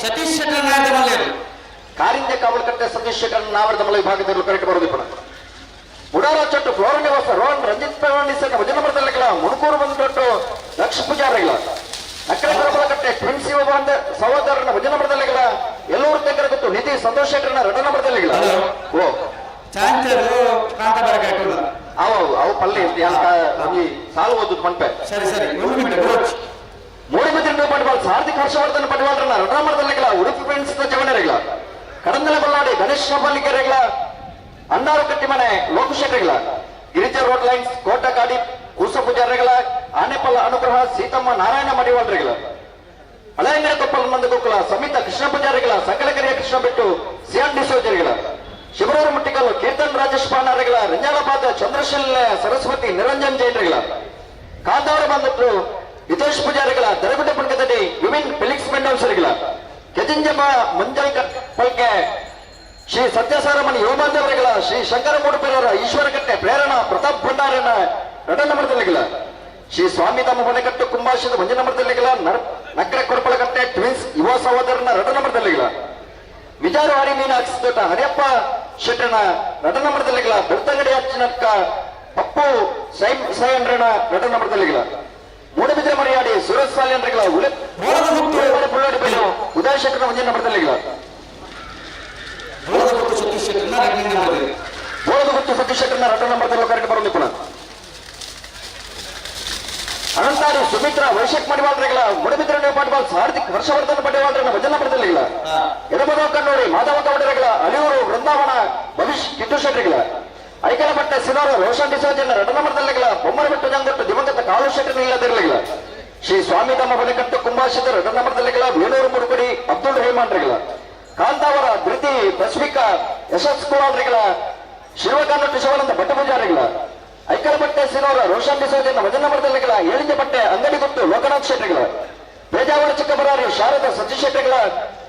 ಸತೀಶ್ ಶೆಟ್ಟರ್ ಕಾರಿಂಜ ಕಾವಲಕಟ್ಟೆ ಸತೀಶ್ ಶೆಟ್ಟರ್ ನಾವರದ ಮಲ ವಿಭಾಗದಲ್ಲಿ ಕರೆಕ್ಟ್ ಬರೋದಿಪ್ಪ ಮುಡಾರ ಚಟ್ಟು ಫ್ಲೋರ ನಿವಾಸ ರೋಹನ್ ರಂಜಿತ್ ಫೆರ್ನಾಂಡಿಸನ್ನ ವಜನಮರದಲ್ಲಿಗಳ ಮುಣಕೂರು ಬಂದ್ಬಿಟ್ಟು ಲಕ್ಷ ಪೂಜಾರಿಗಳ ಅಕ್ಕರೆ ಕಟ್ಟೆ ಟ್ವಿನ್ಸ್ ಯುವ ಸಹೋದರನ ವಜನಮರದಲ್ಲಿಗಳ ಎಲ್ಲೂರು ತೆಗರ ಗೊತ್ತು ನಿಧಿ ಸಂತೋಷ್ ಶೆಟ್ಟರ್ನ ರಡನಮರದಲ್ಲಿಗಳ ಅವು ಪಲ್ಲಿ ಸಾಲು ಓದುದು ಮನ್ಪೆ ಮೂಡಿಬಿದ್ರಿ ಬಂಡವಾಳ ಸಾರ್ಧಿಕ ಪಟವಾಳರನ್ನ ರಣಮರದಲ್ಲಿಗಳ ಉಡುಪಿ ಫ್ರೆಂಡ್ಸ್ ಜವನರಿಗಳ ಕಡಂದಲ ಬಲ್ಲಾಡಿ ಗಣೇಶ ಮಲ್ಲಿಕರಿಗಳ ಅನ್ನಾರು ಕಟ್ಟಿಮನೆ ಲೋಕಶೇಖರಿಗಳ ಗಿರಿಜಾ ರೋಡ್ ಲೈನ್ಸ್ ಕೋಟಕಾಡಿ ಕೂಸ ಪೂಜಾರಿಗಳ ಆನೆಪಲ್ಲ ಅನುಗ್ರಹ ಸೀತಮ್ಮ ನಾರಾಯಣ ಮಡಿವಾಳರಿಗಳ ಹಳೆಯಂಗರ ಕೊಪ್ಪಲ ನಂದಗೋಕುಲ ಸಮಿತ ಕೃಷ್ಣ ಪೂಜಾರಿಗಳ ಸಕಲಕೆರೆಯ ಕೃಷ್ಣ ಬಿಟ್ಟು ಸಿಯಾನ್ ಡಿಸೋಜರಿಗಳ ಶಿವರೂರು ಮುಟ್ಟಿಕಲ್ಲು ಕೀರ್ತನ್ ರಾಜೇಶ್ ಪಾನಾರಿಗಳ ರಂಜಾಳಪಾದ ಚಂದ್ರಶೀಲ ಸರಸ್ವತಿ ನಿರಂಜನ್ ಜೈನರಿಗಳ ಕಾಂತಾವರ ಬಂದಟ್ಟು ಹಿತೇಶ್ ಪೂಜಾರಿಗಳ ದರಗುಡ್ಡ ಪುಣ್ಯದಡಿ ವಿವಿನ್ ಫಿಲಿಕ್ಸ್ ಮೆಂಡೋನ್ಸರಿಗಳ ಕೆಜಿಂಜಮ್ಮ ಮಂಜಲ್ ಪಲ್ಕೆ ಶ್ರೀ ಸತ್ಯಸಾರಮಣಿ ಯೋಮಾಂಧವರಿಗಳ ಶ್ರೀ ಶಂಕರ ಮೂಡುಪೇರವರ ಈಶ್ವರಕಟ್ಟೆ ಪ್ರೇರಣಾ ಪ್ರತಾಪ್ ಭಂಡಾರನ ನಡನಮರದಲ್ಲಿಗಳ ಶ್ರೀ ಸ್ವಾಮಿ ತಮ್ಮ ಮನೆಕಟ್ಟು ಕುಂಭಾಷದ ಮಂಜನಮರದಲ್ಲಿಗಳ ನಗರ ಕೊರಪಳಕಟ್ಟೆ ಟ್ವಿನ್ಸ್ ಯುವ ಸಹೋದರನ ರಟನಮರದಲ್ಲಿಗಳ ವಿಜಾರವಾಡಿ ಮೀನಾಕ್ಷಿ ತೋಟ ಹರಿಯಪ್ಪ ಶೆಟ್ಟನ ನಟನಮರದಲ್ಲಿಗಳ ಬೆಳ್ತಂಗಡಿ ಅಚ್ಚನಕ್ಕ ಪಪ್ಪು ಸೈಂದ್ರನ ನಟನಮರದಲ್ಲಿಗಳ ಮೂಡಬಿದ್ರೆ ಮರಿಯಾಡಿ ಸುರೇಶ್ ಸಾಲಿಯನ್ರಿಗಳ ಪುಳ್ಳಾಡಿ ಬೈಲು ಉದಯ ಶೆಟ್ಟನ ಮಂಜನಮರದಲ್ಲಿಗಳ ಬೋಳದಗುತ್ತು ಸತೀಶ್ ಶೆಟ್ಟನ ರಟನಮರದಲ್ಲಿ ಕರೆಕ್ಟ್ ಬರೋದು ಪುನಃ ಅನಂತಾರಿ ಸುಮಿತ್ರಾ ವೈಶಾಖ್ ಮಡಿವಾಳರಿಗಳ ಮುಡಬಿದ್ರ ಪಾಟ್ವಾಲ್ ಹಾರ್ದಿಕ್ ಹರ್ಷವರ್ಧನ್ ಪಡಿವಾಳರನ್ನ ಭಜನಪುರದಲ್ಲಿಗಳ ಎಡಮದ ಕಣ್ಣೋಡಿ ಮಾಧವ ಕವಡರಿಗಳ ಅಲಿಯೂರು ವೃಂದಾವನ ಭವಿಷ್ ಕಿಟ್ಟು ಶೆಟ್ಟರಿಗಳ ಐಕಲಪಟ್ಟೆ ಸಿನೋರ ರೋಷನ್ ಡಿಸೋಜನ ರಟನಮರದಲ್ಲಿಗಳ ಬೊಮ್ಮರಬೆಟ್ಟು ಜಂಗೊಟ್ಟು ದಿವಂಗತ ಕಾಳು ಶೆಟ್ಟನ ಇಲ್ಲದಿರಲಿಗಳ ಶ್ರೀ ಸ್ವಾಮಿ ತಮ್ಮ ಮನೆಕಟ್ಟು ಕುಂಭಾಷಿತ ರಟನಮರದಲ್ಲಿಗಳ ವೇಣೂರು ಮುಡುಕಡಿ ಅಬ್ದುಲ್ ರೆಹಮಾನ್ರಿಗಳ ಕಾಂತಾವರ ಧೃತಿ ಪಶ್ವಿಕ ಯಶಸ್ ಕುಮಾರ್ರಿಗಳ ಶಿವಕನ್ನಟ್ಟು ಶಿವಾನಂದ ಭಟ್ಟಪೂಜಾರಿಗಳ ಐಕಲಪಟ್ಟೆ ಸಿನೋರ ರೋಷನ್ ಡಿಸೋಜನ ಭಜನಮರದಲ್ಲಿಗಳ ಏಳಿಗೆ ಬಟ್ಟೆ ಅಂಗಡಿ ಗುಟ್ಟು ಲೋಕನಾಥ್ ಶೆಟ್ಟರಿಗಳ ಪೇಜಾವರ ಚಿಕ್ಕಬರಾರಿ ಶಾರದಾ ಸತೀಶ್ ಶೆಟ್ಟರಿಗಳ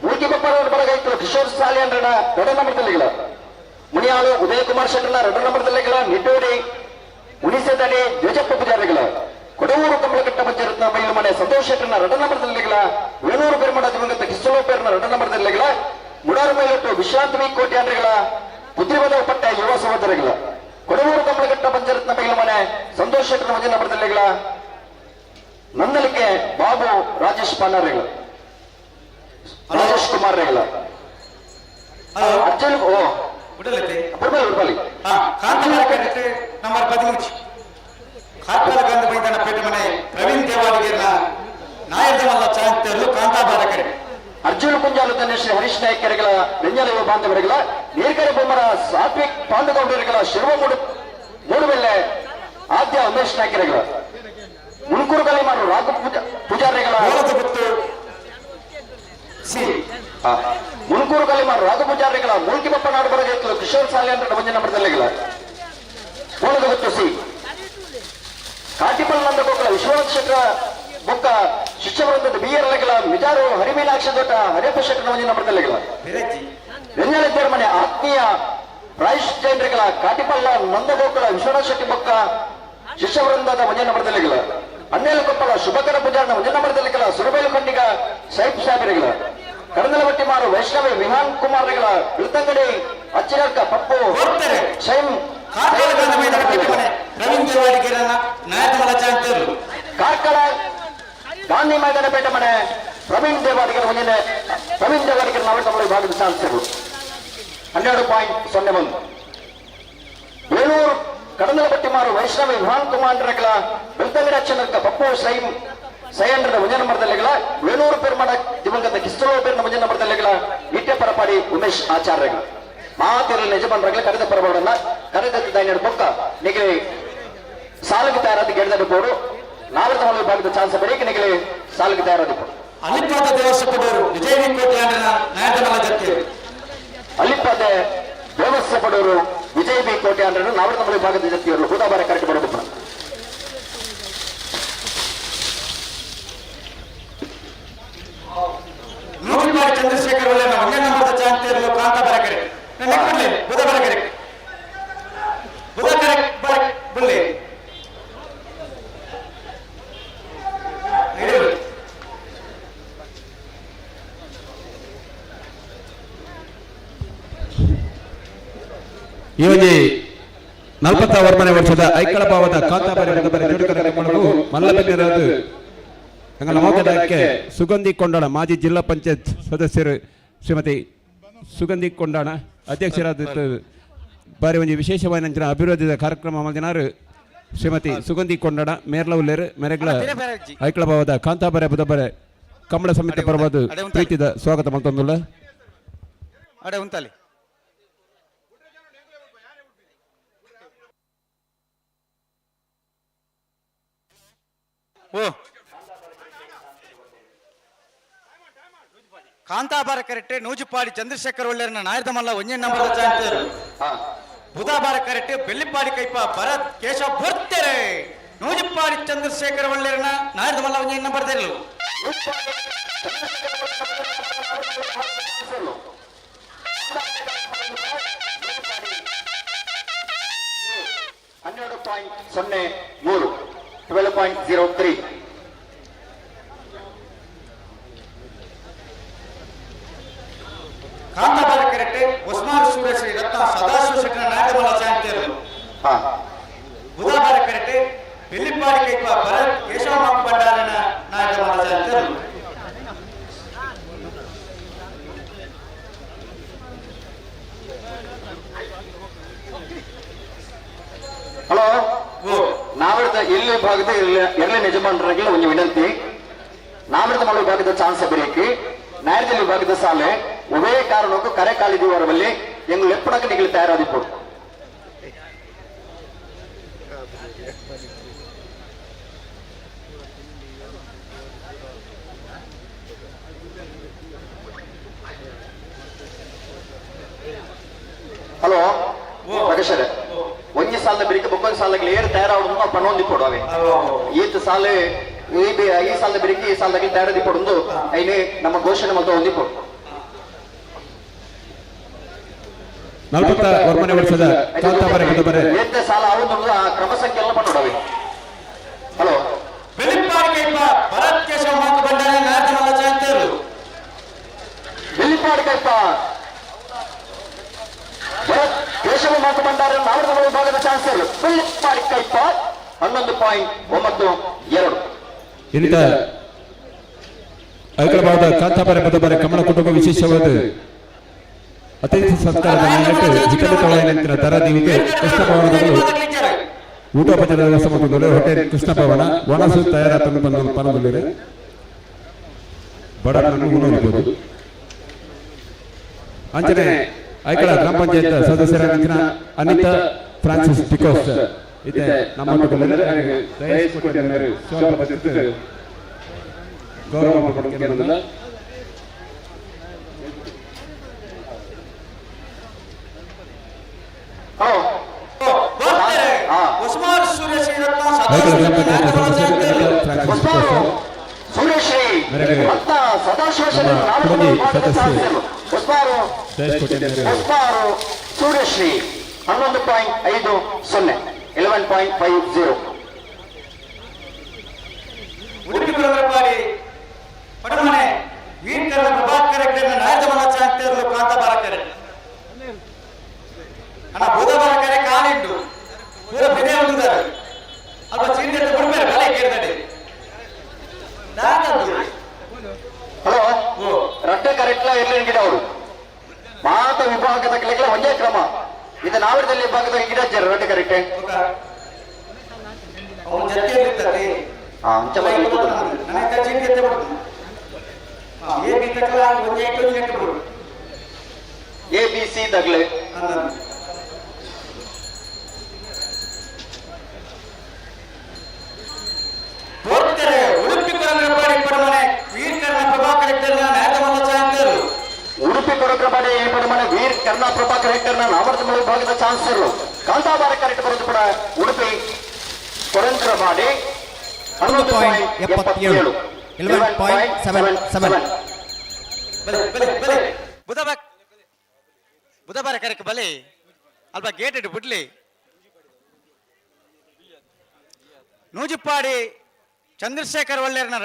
ಮೂರ್ತಿಬಪ್ಪರವರ ಬಳಗೈತರು ಕಿಶೋರ್ ಸಾಲಿಯನ್ರನ ರಟನಮರದಲ್ಲಿಗಳ ಮುನಿಯಾಳು ಉದಯಕುಮಾರ್ ಶೆಟ್ಟರ್ನ ರಟನಮರದಲ್ಲಿಗಳ ನಿಟ್ಟೂರಿ ಉಣಿಸೆದಡಿ ದ್ವಿಜಪ್ಪ ಪೂಜಾರಿಗಳ ಕೊಡವೂರು ಕಂಬಳಕಟ್ಟ ಪಂಚಾಯತ್ನ ಬೈಲುಮನೆ ಸಂತೋಷ್ ಶೆಟ್ಟರ್ನ ರಟನಮರದಲ್ಲಿಗಳ ವೇಣೂರು ಪೆರ್ಮಡ ದಿವಂಗತ ಕಿಸ್ತೂರು ಪೇರ್ನ ರಟನಮರದಲ್ಲಿಗಳ ಮುಡಾರು ಮೈಲಟ್ಟು ವಿಶ್ರಾಂತಿ ಕೋಟ್ಯಾನ್ರಿಗಳ ಪುತ್ರಿಬದವ ಪಟ್ಟೆ ಯುವ ಸಹೋದರಿಗಳ ಕೊಡವೂರು ಕಂಬಳಕಟ್ಟ ಪಂಚಾಯತ್ನ ಬೈಲುಮನೆ ಸಂತೋಷ್ ಶೆಟ್ಟರ್ನ ಮಂಜನಮರದಲ್ಲಿಗಳ ನಂದಲಿಕೆ ಬಾಬು ರಾಜೇಶ್ ಪಾನಾರಿಗಳ ರಾಜೇಶ್ ಕುಮಾರ್ರಿಗಳ ಅರ್ಜುನ್ ಉಡ್ಬಲಿ ನಂಬರ್ 15 ಕಾರ್ಕಳ ಗಂಧ ಮೈದಾನ ಪೇಟೆ ಮನೆ ಪ್ರವೀಣ್ ದೇವಾಡಿಗೆರ್ನ ನಾಯರ್ದಮಲ್ಲ ಚಾಂತರು ಕಾಂತಾಬಾರಕರೆ ಅರ್ಜುನ ಕುಂಜಾಲು ತನ್ನ ಶ್ರೀ ಹರೀಶ್ ನಾಯ್ಕರಿಗಳ ಬೆಂಜಲ ಯುವ ಬಾಂಧವರಿಗಳ ನೀರ್ಕರೆ ಬೊಮ್ಮರ ಸಾತ್ವಿಕ್ ಪಾಂಡುಗೌಡರಿಗಳ ಶಿರುವ ಮೂಡುಬೆಲ್ಲೆ ಆದ್ಯ ಉಮೇಶ್ ನಾಯ್ಕರಿಗಳ ಮುನ್ಕೂರು ಕಲಿಮಾರು ರಾಘು ಪೂಜಾರಿಗಳ ಮುನ್ಕೂರು ಕಲಿಮಾರು ರಾಘು ಪೂಜಾರಿಗಳ ಮೂಲ್ಕಿಬಪ್ಪ ನಾಡು ಬರಗೈತಲು ಕಿಶೋರ್ ಸಾಲಿಯನ್ರ ಮಂಜನಮರದಲ್ಲಿಗಳ ಮೂಲದ ಗೊತ್ತು ಸಿ ಕಾಟಿಪಲ್ ನಂದಗೋಕುಲ ವಿಶ್ವನಾಥ್ ಶೆಟ್ಟರ ಬೊಕ್ಕ ಶಿಷ್ಯವೃಂದದ ಬಿಯರ್ಲೆಗಳ ಮಿಜಾರು ಹರಿಮೀನಾಕ್ಷ ದೊಡ್ಡ ಹರಿಯಪ್ಪ ಶೆಟ್ಟರ ಮಂಜನಮರದಲ್ಲಿಗಳ ರಂಜಾಳಿದ್ದೇರ ಮನೆ ಆತ್ಮೀಯ ರಾಯೇಶ್ ಜೈನರಿಗಳ ಕಾಟಿಪಲ್ಲ ನಂದಗೋಕುಲ ವಿಶ್ವನಾಥ್ ಶೆಟ್ಟಿ ಬೊಕ್ಕ ಶಿಷ್ಯವೃಂದದ ಮಂಜನಮರದಲ್ಲಿಗಳ ಅನ್ನೇಲು ಕೊಪ್ಪಳ ಶುಭಕರ ಪೂಜಾರನ ಮಂಜನಮರದಲ್ಲಿಗಳ ಸುರಬೇಲು ಖಂಡಿಗ ಸೈಫ್ ಸಾಬಿರಿಗಳ ಕಡಂದಲಬಟ್ಟಿ ಮಾರು ವೈಷ್ಣವಿ ವಿಹಾನ್ ಕುಮಾರ್ರಿಗಳ ಬೆಳ್ತಂಗಡಿ ಅಚ್ಚಿನರ್ಕ ಪಪ್ಪು ಶೈಮ್ ಕಾರ್ಕಳ ಗಾಂಧಿ ಮೈದಾನ ಪೇಟೆ ಮನೆ ಪ್ರವೀಣ್ ದೇವಾಡಿಗರ ಮುಂದಿನ ಪ್ರವೀಣ್ ದೇವಾಡಿಗರ ನಾವೇ ಭಾಗದ ಸಾಧಿಸಿದರು 12.01 ಬೇಲೂರು ಕಡಂದಲಬಟ್ಟಿ ಮಾರು ವೈಷ್ಣವಿ ವಿಹಾನ್ ಕುಮಾರ್ರಿಗಳ ಬೆಳ್ತಂಗಡಿ ಅಚ್ಚನರ್ಕ ಪಪ್ಪು ಸೈಂಡ್ರದ ಮಂಜನಮರದಲ್ಲಿಗಳ ವೇಣೂರು ಪೆರ್ಮಡ ದಿವಂಗತ ಕಿಸ್ತೂರು ಪೇರ್ನ ಮಂಜನಮರದಲ್ಲಿಗಳ ನಿತ್ಯ ಪರಪಾಡಿ ಉಮೇಶ್ ಆಚಾರ್ಯಗಳು ಮಾತಿರಲಿ ಯಜಮಾನರಾಗಲಿ ಕರೆದ ಪರಬಾಡನ್ನ ಕರೆದ ಬೊಕ್ಕ ನಿಗಲಿ ಸಾಲಿಗೆ ತಯಾರಾದ ಗೆಳೆದ ಬೋಡು ನಾವರದ ಹೊಲ ಭಾಗದ ಚಾನ್ಸ್ ಬರೀಕೆ ನಿಗಲಿ ಸಾಲಿಗೆ ತಯಾರಾದ ಅಲಿಪಾದ ದೇವಸ್ಥಾಪಡೋರು ವಿಜಯ ಕೋಟೆ ನಾಯಕಮಲ ಜೊತೆ ಅಲಿಪಾದ ದೇವಸ್ಥಾಪಡೋರು ವಿಜಯ ಬಿ ಕೋಟೆ ಅಂದ್ರೆ ನಾವರದ ಹೊಲ ಭಾಗದ ಜೊತೆಯವರು ಹೂದಾಬಾರ ಕರೆಕ್ಟ್ ಬರೋದು ನೂರಿಮಾರಿ ಚಂದ್ರಶೇಖರ್ ಒಳ್ಳೆ ಮಂಜನಮರದ ಚಾಂತಿಯರು ಕಾಂತಾಬಾರಕರೆ ಈ ಒಂದು 40 ವರ್ಷದ ಐಕಳ ಭಾವದ ಕಾಂತಾಬಾರಿ ಜೋಡಿಕರಗಳು ಮಲ್ಲಬೆನ್ನರಾದ ನಮೋದಕ್ಕೆ ಸುಗಂಧಿ ಕೊಂಡಾಣ ಮಾಜಿ ಜಿಲ್ಲಾ ಪಂಚಾಯತ್ ಸದಸ್ಯರು ಶ್ರೀಮತಿ ಸುಗಂಧಿ ಕೊಂಡಾಣ ಅಧ್ಯಕ್ಷರಾದ ಬಾರಿ ಒಂದು ವಿಶೇಷವಾದ ಅಭಿವೃದ್ಧಿಯ ಕಾರ್ಯಕ್ರಮ ಮಲ್ದಿನಾರು ಶ್ರೀಮತಿ ಸುಗಂಧಿ ಕೊಂಡಾಣ ಮೇರ್ಲವುಲೇರು ಮೆರೆಗಳ ಐಕಳ ಭಾವದ ಕಾಂತಾಬಾರಿ ಬುಧಬಾರೆ ಕಂಬಳ ಸಮಿತಿ ಪರವಾದ ಪ್ರೀತಿದ ಸ್ವಾಗತ ಮಾಡ್ತಂದುಲ್ಲ ಅಡೆ ಉಂತಲ್ಲಿ ಓ ಕಾಂತಾಬಾರ ಕರೆಕ್ಟೆ ನೂಜುಪಾಡಿ ಚಂದ್ರಶೇಖರ್ ಒಳ್ಳೆಯರನ್ನ ನಾಯರ್ದ ಮಲ್ಲ ಒಂಜೆ ನಂಬರ್ ಚಾಂತಿಯರು ಬುಧಾಬಾರ ಕರೆಕ್ಟೆ ಬೆಳ್ಳಿಪಾಡಿ ಕೈಪ ಭರತ್ ಕೇಶವ ಬರ್ತಾರೆ ನೂಜುಪಾಡಿ ಚಂದ್ರಶೇಖರ್ ಒಳ್ಳೆಯರನ್ನ ನಾಯರ್ದ ಮಲ್ಲ ಒಂಜೆ ನಂಬರ್ ತೆರಲು 12.03 ಕಾಂತಾಬಾರ ಕರೆಕ್ಟೆ ಉಸ್ಮಾನ್ ಸುರೇಶ್ ರತ್ನ ಸದಾಶಿವ ಶೆಟ್ಟರ ನಾಯಕಮಲ್ಲ ಚಾಂತಿಯರು ಬುಧಾಬಾರ ಕರೆಕ್ಟೆ ಬೆಳ್ಳಿಪಾಡಿ ಕೈಪ ಭರತ್ ಕೇಶವ ಮಾಕು ಭಂಡಾರನ ನಾಯಕಮಲ್ಲ ಚಾಂತಿಯರು ಹಲೋ ನಾವಿಡ್ದ ಎಲ್ಲಿ ಭಾಗದ ಎರಡನೇ ಯಜಮಾನರಿಗೆ ಒಂದು ವಿನಂತಿ ನಾವಿಡ್ದ ಮಲ ಭಾಗದ ಚಾನ್ಸ್ ಬರೀಕಿ ನಾಯರ್ದಲ್ಲಿ ಭಾಗದ ಸಾಲೆ ಒವೇ ಕಾರಣಕ್ಕೂ ಕರೆ ಕಾಲಿದೀವರವಲ್ಲಿ ಎಂಗಳು ಎಪ್ಪಡಕ್ಕೆ ನಿಗಲಿ ತಯಾರಾದಿಪ್ಪು ಹಲೋ ಪ್ರಕಾಶ್ ಒಂಜಿ ಸಾಲ ಬಿರಿಕೆ ಬೊಕ್ಕೊಂದು ಸಾಲಕ್ಕೆ ಏರು ತಯಾರಾವಡು ಪಣೊಂದಿ ಕೊಡುವೆ ಈತ ಸಾಲ ಈ ಸಾಲ ಬಿರಿಕೆ ಈ ಸಾಲದಲ್ಲಿ ತಯಾರದಿ ಕೊಡು ಐನೇ ನಮ್ಮ ಘೋಷಣೆ ಮತ್ತು ಹೊಂದಿ ಕೊಡು 40 ವರ್ಮನೆ ವರ್ಷದ ಕಾಂತಾಬಾರ ಬುಧಬಾರ ಏತ ಸಾಲ ಅವನು ಕ್ರಮ ಸಂಖ್ಯೆ ಎಲ್ಲ ಪಣೊಡವೆ ಹಲೋ ಬೆಳ್ಳಿಪಾಡಿ ಕೈಪ ಭರತ್ ಕೇಶವ ಮಾಕು ಭಂಡಾರ ನಾಯಕಮಲ್ಲ ಚಾಂತಿಯರು ಬೆಳ್ಳಿಪಾಡಿ ಕೈಪ ಕೇಶವ ಮಾತು ಭಂಡಾರ ನಾಲ್ಕು ವಿಭಾಗದ ಚಾನ್ಸರ್ ಬೆಳ್ಳಿಪಾಡಿ ಕೈಪ 11.92 ಇಲ್ಲಿಂದ ಐಕಳ ಭಾಗದ ಕಾಂತಾಬಾರ ಬುಧಬಾರ ಕಮಲ ಕುಟುಂಬ ವಿಶೇಷವಾದ ಅತಿಥಿ ಸತ್ಕಾರದ ಹಿತಮಿತವಾದ ತರದೀವಿಗೆ ಕೃಷ್ಣ ಭವನಗಳು ಊಟೋಪಚಾರ ವ್ಯವಸ್ಥೆ ಮತ್ತು ಹೋಟೆಲ್ ಕೃಷ್ಣ ಭವನ ವನಸು ತಯಾರಾತನ್ನು ಬಂದು ಪನದಲ್ಲಿ ಬಡವರನ್ನು ನೋಡಬಹುದು ಅಂಚನೆ ಐಕಳ ಗ್ರಾಮ ಪಂಚಾಯತ್ ಸದಸ್ಯರಾಗಿನ ಅನಿತಾ ಫ್ರಾನ್ಸಿಸ್ ಟಿಕೋಸ್ ಇದೆ ನಮ್ಮ ಗೌರವ ಕೊಡುತ್ತಿರುವುದಲ್ಲ ಉಸ್ಮಾನ್ ಸುರೇಶ್ ರತ್ನ ಸುರೇಶ್ರೀ ಸದಾಶಿವ ಸೂರ್ಯಶ್ರೀ 11.50 11.50 ಉಡುಪಿ ಗುರುಪಾಡಿ ಪಡಮನೆ ವೀರಕರ ಪ್ರಭಾಕರ ನಾಯಕಮಲ್ಲ ಚಾಂತಿಯರು ಕಾಂತಾಬಾರ ಕರೆ ಅಣ್ಣ ಬುಧಬಾರ ಕರೆ ಕಾಲಿಂಡು ಪೂರ ಬೆದೆ ಉಳಿದಾರೆ ಅಲ್ಪ ಚಿಂತೆ ಬಿಡ್ಬೇರೆ ಬಲೆ ಕೇಳಿದಾರೆ ಹಲೋ ರಟ್ಟೆ ಕರೆಕ್ಟ್ಲ ಎಲ್ಲಿ ಗಿಡ ಅವರು ಮಾತ ವಿಭಾಗದ ಕೆಳಗೆ ಒಂದೇ ಕ್ರಮ ಇದು ನಾವಿಡದಲ್ಲಿ ವಿಭಾಗದ ಗಿಡ ರಟ್ಟೆ ಕರೆಕ್ಟೆ ABC ತಗಲೆ ಉಡುಪಿ ಗುರುಪಾಡಿ ಪಡಮನೆ ವೀರಕರ್ಣ ಪ್ರಭಾಕರ ನಾಯಕಮಲ್ಲ ಚಾಂತಿಯರು ಉಡುಪಿ ಕೊರಕರಬಾಡಿ ಪಡಮನೆ ವೀರ್ ಕರ್ಣ ಪ್ರಭಾಕರ್ ಹೆಕ್ಟರ್ನ ನಾಮರ್ದ ವಿಭಾಗದ ಚಾನ್ಸರ್ ಕಾಂತಾಬಾರ ಕರೆಕ್ಟ್ ಬರೋದು ಕೂಡ ಉಡುಪಿ ಕೊರಂಕರಬಾಡಿ 11.77 11.77 ಬುಧಬಾರ ಕರೆಕ್ಟ್ ಬಲೆ ಅಲ್ಪ ಗೇಟ್ ಇಟ್ಟು ಬಿಡ್ಲಿ ನೂಜುಪಾಡಿ ಚಂದ್ರಶೇಖರ್ ಒಳ್ಳೆಯರನ್ನ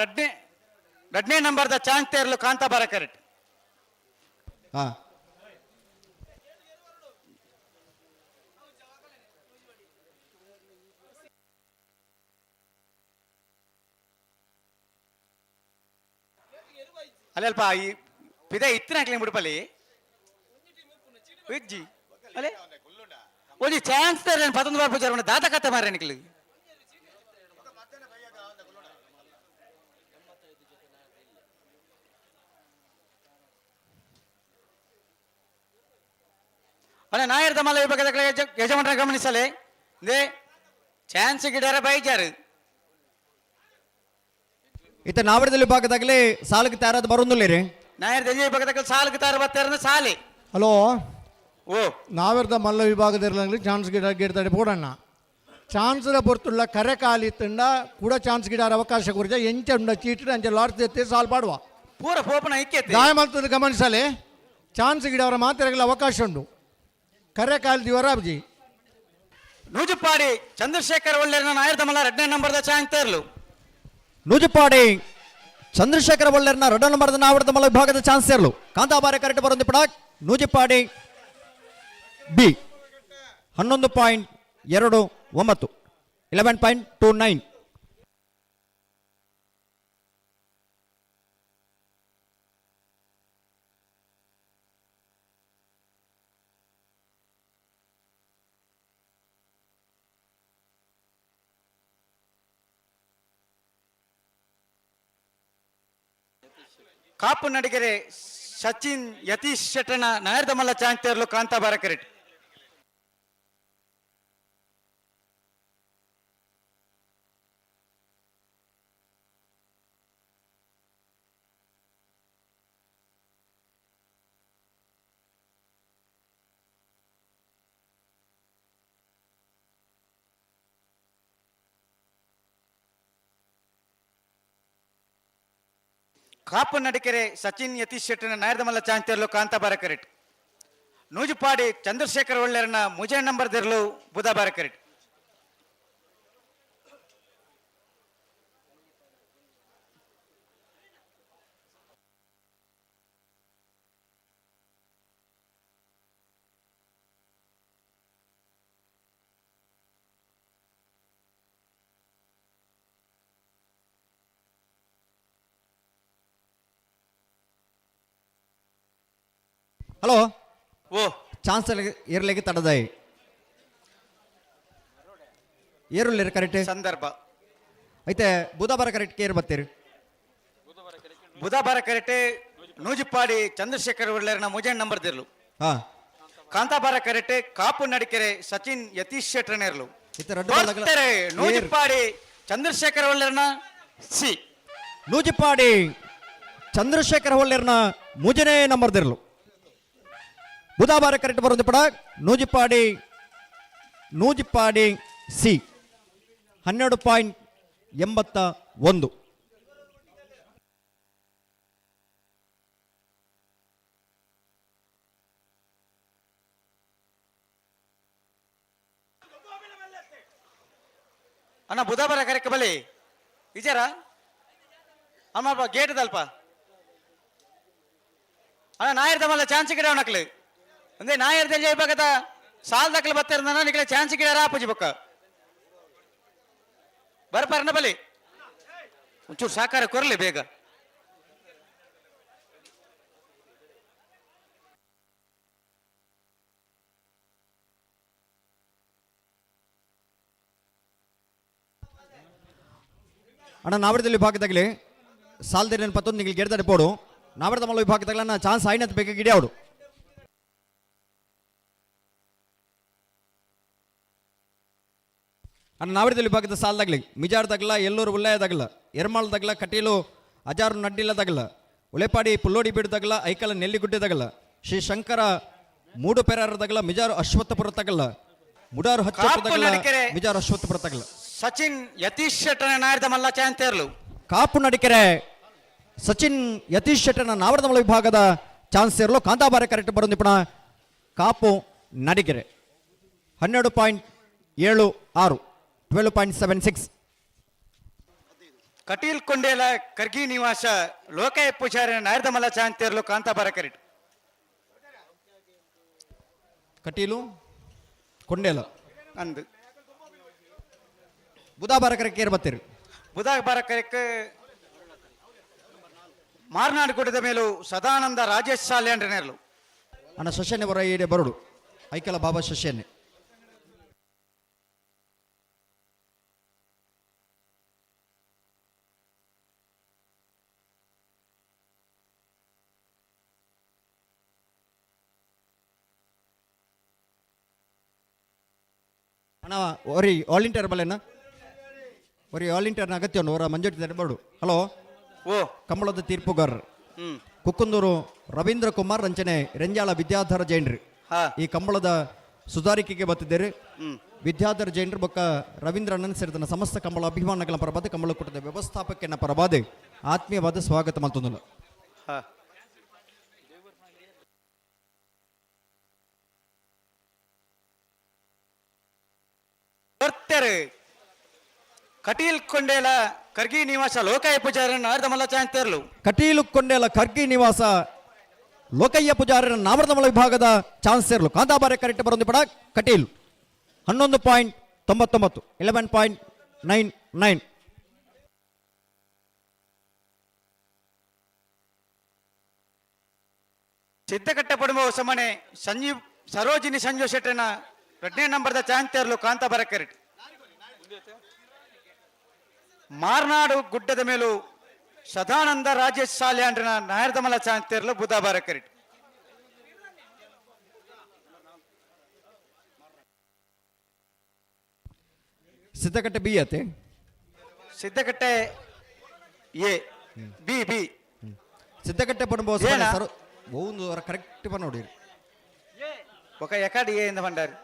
ರಡ್ನೇ ನಂಬರ್ದ ಚಾಂತಿಯರ್ಲು ಕಾಂತಾಬಾರ ಕರೆಕ್ಟ್ ಅಲ್ಲಲ್ಪ ಈ ಪಿದ ಇತ್ತಿನ ಹಾಕ್ಲಿ ಬಿಡ್ಪಲ್ಲಿ ವಿಜ್ಜಿ ಅಲ್ಲೇ ಒಂದು ಚಾನ್ಸ್ ತರ 11 ಬಾರ್ ಪೂಜಾರ ದಾತ ಕತೆ ಮಾರ ನಿಕ್ಲಿ ಅಲ್ಲ ನಾಯರ್ ದಮಲ ವಿಭಾಗದ ಯಜಮಾನರ ಗಮನಿಸಲೇ ದೇ ಚಾನ್ಸ್ ಗಿಡರ ಬೈಜಾರು ಇತ್ತ ನಾವಡದಲ್ಲಿ ವಿಭಾಗದಾಗಲೇ ಸಾಲಕ್ಕೆ ತಯಾರಾದ ಬರೋದಿಲ್ಲ ರೀ ನಾಯರ್ ದಜೆ ವಿಭಾಗದಾಗ ಸಾಲಕ್ಕೆ ತಾರ ಬತ್ತಾರ ಸಾಲೆ ಹಲೋ ಓ ನಾವೆರ್ದ ಮಲ್ಲ ವಿಭಾಗದಲ್ಲಿ ಚಾನ್ಸ್ ಗಿಡ போடಣ್ಣ ಚಾನ್ಸ್ರ பொறுத்துள்ள ಕರೆ ಕಾಲಿತ್ತಂಡ ಕೂಡ ಚಾನ್ಸ್ ಗಿಡ ಅವಕಾಶ ಕುರಿತ ಎಂಚ ಉಂಡ ಚೀಟಿನ ಅಂಚ ಲಾಡ್ಸ್ ಎತ್ತಿ ಸಾಲ್ ಪಾಡುವ ಪೂರ ಪೋಪನ ಐಕ್ಯತೆ ದಾಯ ಮಾಡ್ತದೆ ಗಮನಿಸಲೆ ಚಾನ್ಸ್ ಗಿಡ ಅವರ ಮಾತ್ರೆಗಳ ಅವಕಾಶ ಉಂಟು ಕರೆ ಕಾಲಿದಿವರ ಅಬ್ಜಿ ನೂಜುಪಾಡಿ ಚಂದ್ರಶೇಖರ್ ಒಳ್ಳೆಯ ನಾಯರ್ ದಮಲ 2ನೇ ನಂಬರ್ದ ಚಾನ್ಸ್ ತೇರ್ಲು ನೂಜುಪಾಡಿ ಚಂದ್ರಶೇಖರ ಒಳ್ಳೆರ್ನ 2 ನಂಬರ್ದ ನಾವಡದ ಮಲ್ಲ ವಿಭಾಗದ ಚಾನ್ಸ್ ಸೇರ್ಲು ಕಾಂತಾಬಾರೆ ಕರೆಕ್ಟ್ ಬರೋದು ಪಡಾಕ್ ನೂಜುಪಾಡಿ ಬಿ 11.29 11.29 ಕಾಪು ನಡಿಗೆರೆ ಸಚಿನ್ ಯತೀಶ್ ಶೆಟ್ಟನ ನಾಯರ್ ದಮಲ ಚಾನ್ಸ್ ತೇರ್ಲು ಕಾಂತಾಬಾರ ಕರೆಕ್ಟ್ ಕಾಪು ನಡಿಕೆರೆ ಸಚಿನ್ ಯತೀಶ್ ಶೆಟ್ಟನ ನಾಯರ್ದಮಲ್ಲ ಚಾನ್ಸ್ ತೇರ್ಲು ಕಾಂತಾಬಾರ ಕರೆಕ್ಟ್ ನೂಜುಪಾಡಿ ಚಂದ್ರಶೇಖರ್ ಒಳ್ಳೆಯರನ್ನ ಮುಜೆ ನಂಬರ್ ತೆರಲು ಬುಧಬಾರ ಕರೆಕ್ಟ್ ಹಲೋ ಓ ಚಾನ್ಸ್ ಇರ್ಲಿಕ್ಕೆ ತಡದಾಯಿ ಏರುಳ್ಳಿ ಕರೆಕ್ಟ್ ಸಂದರ್ಭ ಐತೆ ಬುಧವಾರ ಕರೆಕ್ಟ್ ಕೇರ್ ಬತ್ತೀರಿ ಬುಧಬಾರ ಕರೆಕ್ಟ್ ನೂಜುಪಾಡಿ ಚಂದ್ರಶೇಖರ್ ಒಳ್ಳೆಯರನ್ನ ಮುಜೆ ನಂಬರ್ ತೆರಲು ಹಾ ಕಾಂತಾಬಾರ ಕರೆಕ್ಟ್ ಕಾಪು ನಡಿಕೆರೆ ಸಚಿನ್ ಯತೀಶ್ ಶೆಟ್ಟನೇರ್ಲು ಇತ್ತ ರಡ್ಡು ನೂಜುಪಾಡಿ ಚಂದ್ರಶೇಖರ್ ಒಳ್ಳೆಯರನ್ನ ಸಿ ನೂಜಿಪಾಡಿ ಚಂದ್ರಶೇಖರ ಹೊಳ್ಳೆರ್ನ ಮೂಜನೇ ನಂಬರ್ ದಿರ್ಲು ಬುಧವಾರ ಕರೆಕ್ಟ್ ಬರೋದು ಪಡ ನೂಜಿಪಾಡಿ ಸಿ 12.81 ಅಣ್ಣ ಬುಧವಾರ ಕರೆಕ್ಟ್ ಬಲಿ ವಿಚಾರ ಅಮ್ಮ ಗೇಟ್ ದಲ್ಪ ಅಣ್ಣ ನಾಯರ್ ದಮಲ್ಲ ಚಾನ್ಸ್ ಗಿಡ ಅವನಕ್ಲು ಅಂದ್ರೆ ನಾಯರ್ ದಲ್ಜೆ ವಿಭಾಗದ ಸಾಲ್ ದಕ್ಲು ಬತ್ತಿರ ನಿಕ್ಲೆ ಚಾನ್ಸ್ ಗಿಡ ರಾಪುಜಿ ಬೊಕ್ಕ ಬರ್ಪಾರನ ಬಲಿ ಒಂಚೂರು ಸಾಕಾರ ಕೊರ್ಲಿ ಬೇಗ ಅಣ್ಣ ನಾವಡದಲ್ಲಿ ವಿಭಾಗದಾಗಲಿ ಸಾಲ್ದಿರ ಪತ್ತೊಂದು ನಿಮಗೆ ಗೆಡ್ದಾಡೆ ಪೋಡು ನಾವಡದ ಮಲ್ಲ ವಿಭಾಗದಾಗಲ ಚಾನ್ಸ್ ಆಯ್ನತ್ ಬೇಕಾಗಿ ಗಿಡ ಅವಡು ಅಣ್ಣ ನಾವಡದಲ್ಲಿ ವಿಭಾಗದ ಸಾಲ್ದಾಗ್ಲಿ ಮಿಜಾರ್ದಾಗಲ ಎಲ್ಲೂರು ಉಲ್ಲಾಯದಾಗಲ ಎರ್ಮಾಳ್ದಾಗಲ ಕಟೀಲು ಅಜಾರು ನಡ್ಡಿಲ್ಲದಾಗಲ ಉಳೆಪಾಡಿ ಪುಲ್ಲೋಡಿ ಬೀಡದಾಗಲ ಐಕಲ ನೆಲ್ಲಿಗುಡ್ಡೆದಾಗಲ ಶ್ರೀ ಶಂಕರ ಮೂಡು ಪೆರಾರದಾಗಲ ಮಿಜಾರು ಅಶ್ವತ್ಥಪುರ ತಗಲ ಮುಡಾರು ಹಚ್ಚದಾಗಲ ಮಿಜಾರು ಅಶ್ವತ್ಥಪುರ ತಗಲ ಸಚಿನ್ ಯತೀಶ್ ಶೆಟ್ಟನ ನಾಯರ್ದ ಮಲ್ಲ ಚಾನ್ಸ್ ತೇರ್ಲು ಕಾಪು ನಡಿಕೆರೆ ಸಚಿನ್ ಯತೀಶ್ ಶೆಟ್ಟನ ನಾವಡದ ಮಲ್ಲ ವಿಭಾಗದ ಚಾನ್ಸ್ ಸೇರಲು ಕಾಂತಾಬಾರೆ ಕರೆಕ್ಟ್ ಬರೋದು ಪುಣ ಕಾಪು ನಡಿಕೆರೆ 12.76 12.76 ಕಟೀಲ್ ಕೊಂಡೇಲ ಕರ್ಗಿ ನಿವಾಸ ಲೋಕಾಯ ಪೂಜಾರಿ ನಾಯರ್ದ ಮಲ್ಲ ಚಾನ್ಸ್ ತೇರ್ಲು ಕಾಂತಾಬಾರ ಕರೆಕ್ಟ್ ಕಟೀಲು ಕೊಂಡೇಲ ಅಂದು ಬುಧವಾರ ಕರೆಕ್ಟ್ ಬತ್ತೀರಿ ಬುಧವಾರ ಕರೆಕ್ಟ್ ಮಾರ್ನಾಡು ಗುಡ್ಡದ ಮೇಲೂ ಸದಾನಂದ ರಾಜೇಶ್ ಸಾಲ್ಯಾಂಡ್ರ ನೇರ್ಲು ಅಣ್ಣ ಶಶನೆ ಬರ ಈಡೆ ಬರುಡು ಐಕಲ ಬಾಬಾ ಶಶನೆ ಅಣ್ಣ ಒರಿ ವಾಲಂಟಿಯರ್ ಬಲ್ಲೇನ ಒರಿ ವಾಲಂಟಿಯರ್ನ ಅಗತ್ಯ ಉಂಟು ಅವರ ಮಂಜುಟಿ ತೆರಬಾಡು. ಹಲೋ ಓ ಕಂಬಳದ ತೀರ್ಪುಗಾರರು ಕುಕ್ಕುಂದೂರು ರವೀಂದ್ರ ಕುಮಾರ್ ರಂಚನೆ ರೆಂಜಾಳ ವಿದ್ಯಾಧರ ಜೈನ್ರಿ ಈ ಕಂಬಳದ ಸುಧಾರಿಕೆಗೆ ಬತ್ತಿದ್ದೇವೆ. ವಿದ್ಯಾಧರ ಜೈನರು ಬೊಕ್ಕ ರವೀಂದ್ರಣ್ಣನ್ ಸೇರಿದ ಸಮಸ್ತ ಕಂಬಳ ಅಭಿಮಾನಗಳ ಪರಬಾದೆ ಕಂಬಳ ಕೂಟದ ವ್ಯವಸ್ಥಾಪಕನ ಪರಬಾದೆ ಆತ್ಮೀಯವಾದ ಸ್ವಾಗತ ಮಲ್ತೊಂದುಲ್ಲ. ಕಟೀಲ್ ಕೊಂಡೇಲ ಕರ್ಗಿ ನಿವಾಸ ಲೋಕಾಯ ಪೂಜಾರನ್ನ ಅರ್ಧಮಲ್ಲ ಚಾಂತೇರ್ಲು ಕಟೀಲು ಕೊಂಡೇಲ ಕರ್ಗಿ ನಿವಾಸ ಲೋಕಯ್ಯ ಪೂಜಾರರ ನಾಮರ್ದಮಲ ವಿಭಾಗದ ಚಾನ್ಸರ್ಲು ಕಾಂತಾಬಾರೆ ಕರೆಕ್ಟ್ ಬರೋದು ಪಡ ಕಟೀಲ್ 11.99 11.99. ಸಿದ್ದಕಟ್ಟೆ ಪಡುವ ಸಮನೆ ಸಂಜೀವ್ ಸರೋಜಿನಿ ಸಂಜು ಶೆಟ್ಟನ 2ನೇ ನಂಬರ್ದ ಚಾಂತೇರ್ಲು ಕಾಂತಾಬಾರೆ ಕರೆಕ್ಟ್. ಮಾರ್ನಾಡು ಗುಡ್ಡದ ಮೇಲೂ ಸದಾನಂದ ರಾಜೇಶ್ ಸಾಲ್ಯಾಂಡ್ರನ ನಾಯರ್ದಮಲ ಚಾಂತೇರ್ಲು ಬುಧವಾರ ಕರೆಕ್ಟ್. ಸಿದ್ದಕಟ್ಟೆ ಬಿ ಅತೆ Siddakatte A B B Siddakatte ಪಡುವ ಸರ್ ಒಂದು ಕರೆಕ್ಟ್ ಬ ನೋಡಿ ఒక ఎక్కడ ఏ ఎంత పండారు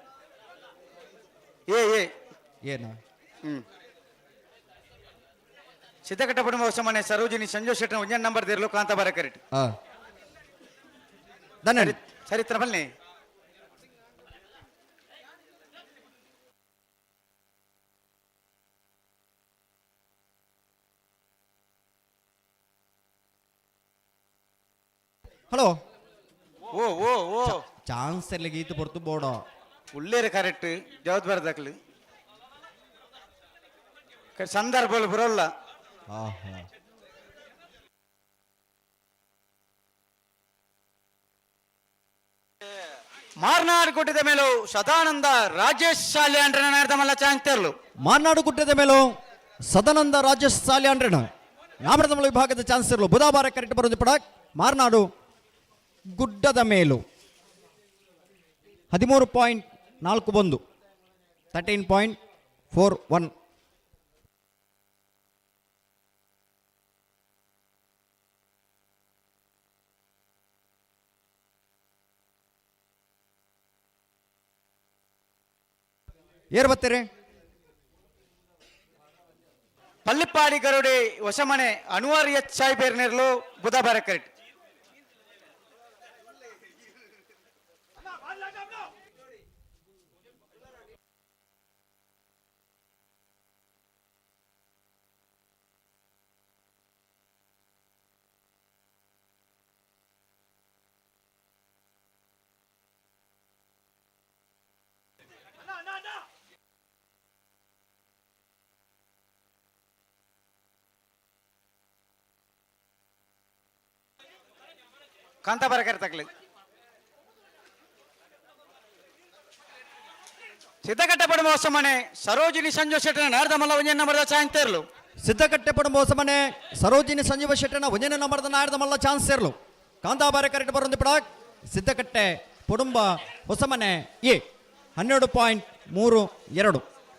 ఏ ఏ ఏనా ಸಿದ್ದಕಟ್ಟೆ ಪಡುವ ಸಮನೆ ಸರೋಜಿನಿ ಸಂಜು ಶೆಟ್ಟನ 1ನೇ ನಂಬರ್ ದೇರ್ಲು ಕಾಂತಾಬಾರೆ ಕರೆಕ್ಟ್. ಚರಿತ್ರ ಬನ್ನಿ ಹಲೋ ಓ ಓ ಓ ಚಾನ್ಸ್ ಎಲ್ಲ ಗೀತು ಪೊರ್ತು ಬೋಡೋ ಉಳ್ಳೇರು ಕರೆಕ್ಟ್ ಜವಾಬ್ದಾರಿ ದಾಖಲು ಸಂದರ್ಭಗಳು ಬರೋಲ್ಲ. ಮಾರ್ನಾಡು ಗುಡ್ಡದ ಮೇಲೂ ಸದಾನಂದ ರಾಜೇಶ್ ಸಾಲ್ಯಾಂಡ್ರನ ನಾಯರ್ದಮಲ್ಲ ಚಾಂತೇರ್ಲು ಮಾರ್ನಾಡು ಗುಡ್ಡದ ಮೇಲೂ ಸದಾನಂದ ರಾಜೇಶ್ ಸಾಲ್ಯಾಂಡ್ರನ ನಾಮರ್ದಮಲ ವಿಭಾಗದ ಚಾನ್ಸರ್ಲು ಬುಧವಾರ ಕರೆಕ್ಟ್ ಬರೋದು ಪಡ ಮಾರ್ನಾಡು ಗುಡ್ಡದ ಮೇಲು 13.41 13.41. ಏರ್ ಬರ್ತೀರಿ ಪಲ್ಲಿಪ್ಪಾಡಿ ಗರುಡಿ ಹೊಸಮನೆ ಅನ್ವರ್ ಎಚ್ ಸಾಯಿಬೇರ್ನೇರ್ಲು ಬುಧವಾರ ಕರೆಕ್ಟ್. ಕಾಂತಾಬಾರ ಕರೆತಕ್ಲಿ ಸಿದ್ದಕಟ್ಟೆ ಪಡುವ ಹೊಸಮನೆ ಸರೋಜಿನಿ ಸಂಜು ಶೆಟ್ಟನ ನಾಯರ್ದಮಲ್ಲ 1ನೇ ನಂಬರ್ದ ಚಾಂತೇರ್ಲು ಸಿದ್ದಕಟ್ಟೆ ಪಡುವ ಹೊಸಮನೆ ಸರೋಜಿನಿ ಸಂಜೀವ ಶೆಟ್ಟನ 1ನೇ ನಂಬರ್ದ ನಾಯರ್ದಮಲ್ಲ ಚಾನ್ಸರ್ಲು ಕಾಂತಾಬಾರೆ ಕರೆಕ್ಟ್ ಬರೋದು ಪಡ ಸಿದ್ದಕಟ್ಟೆ ಪಡುಂಬ ಹೊಸಮನೆ ಎ 12.32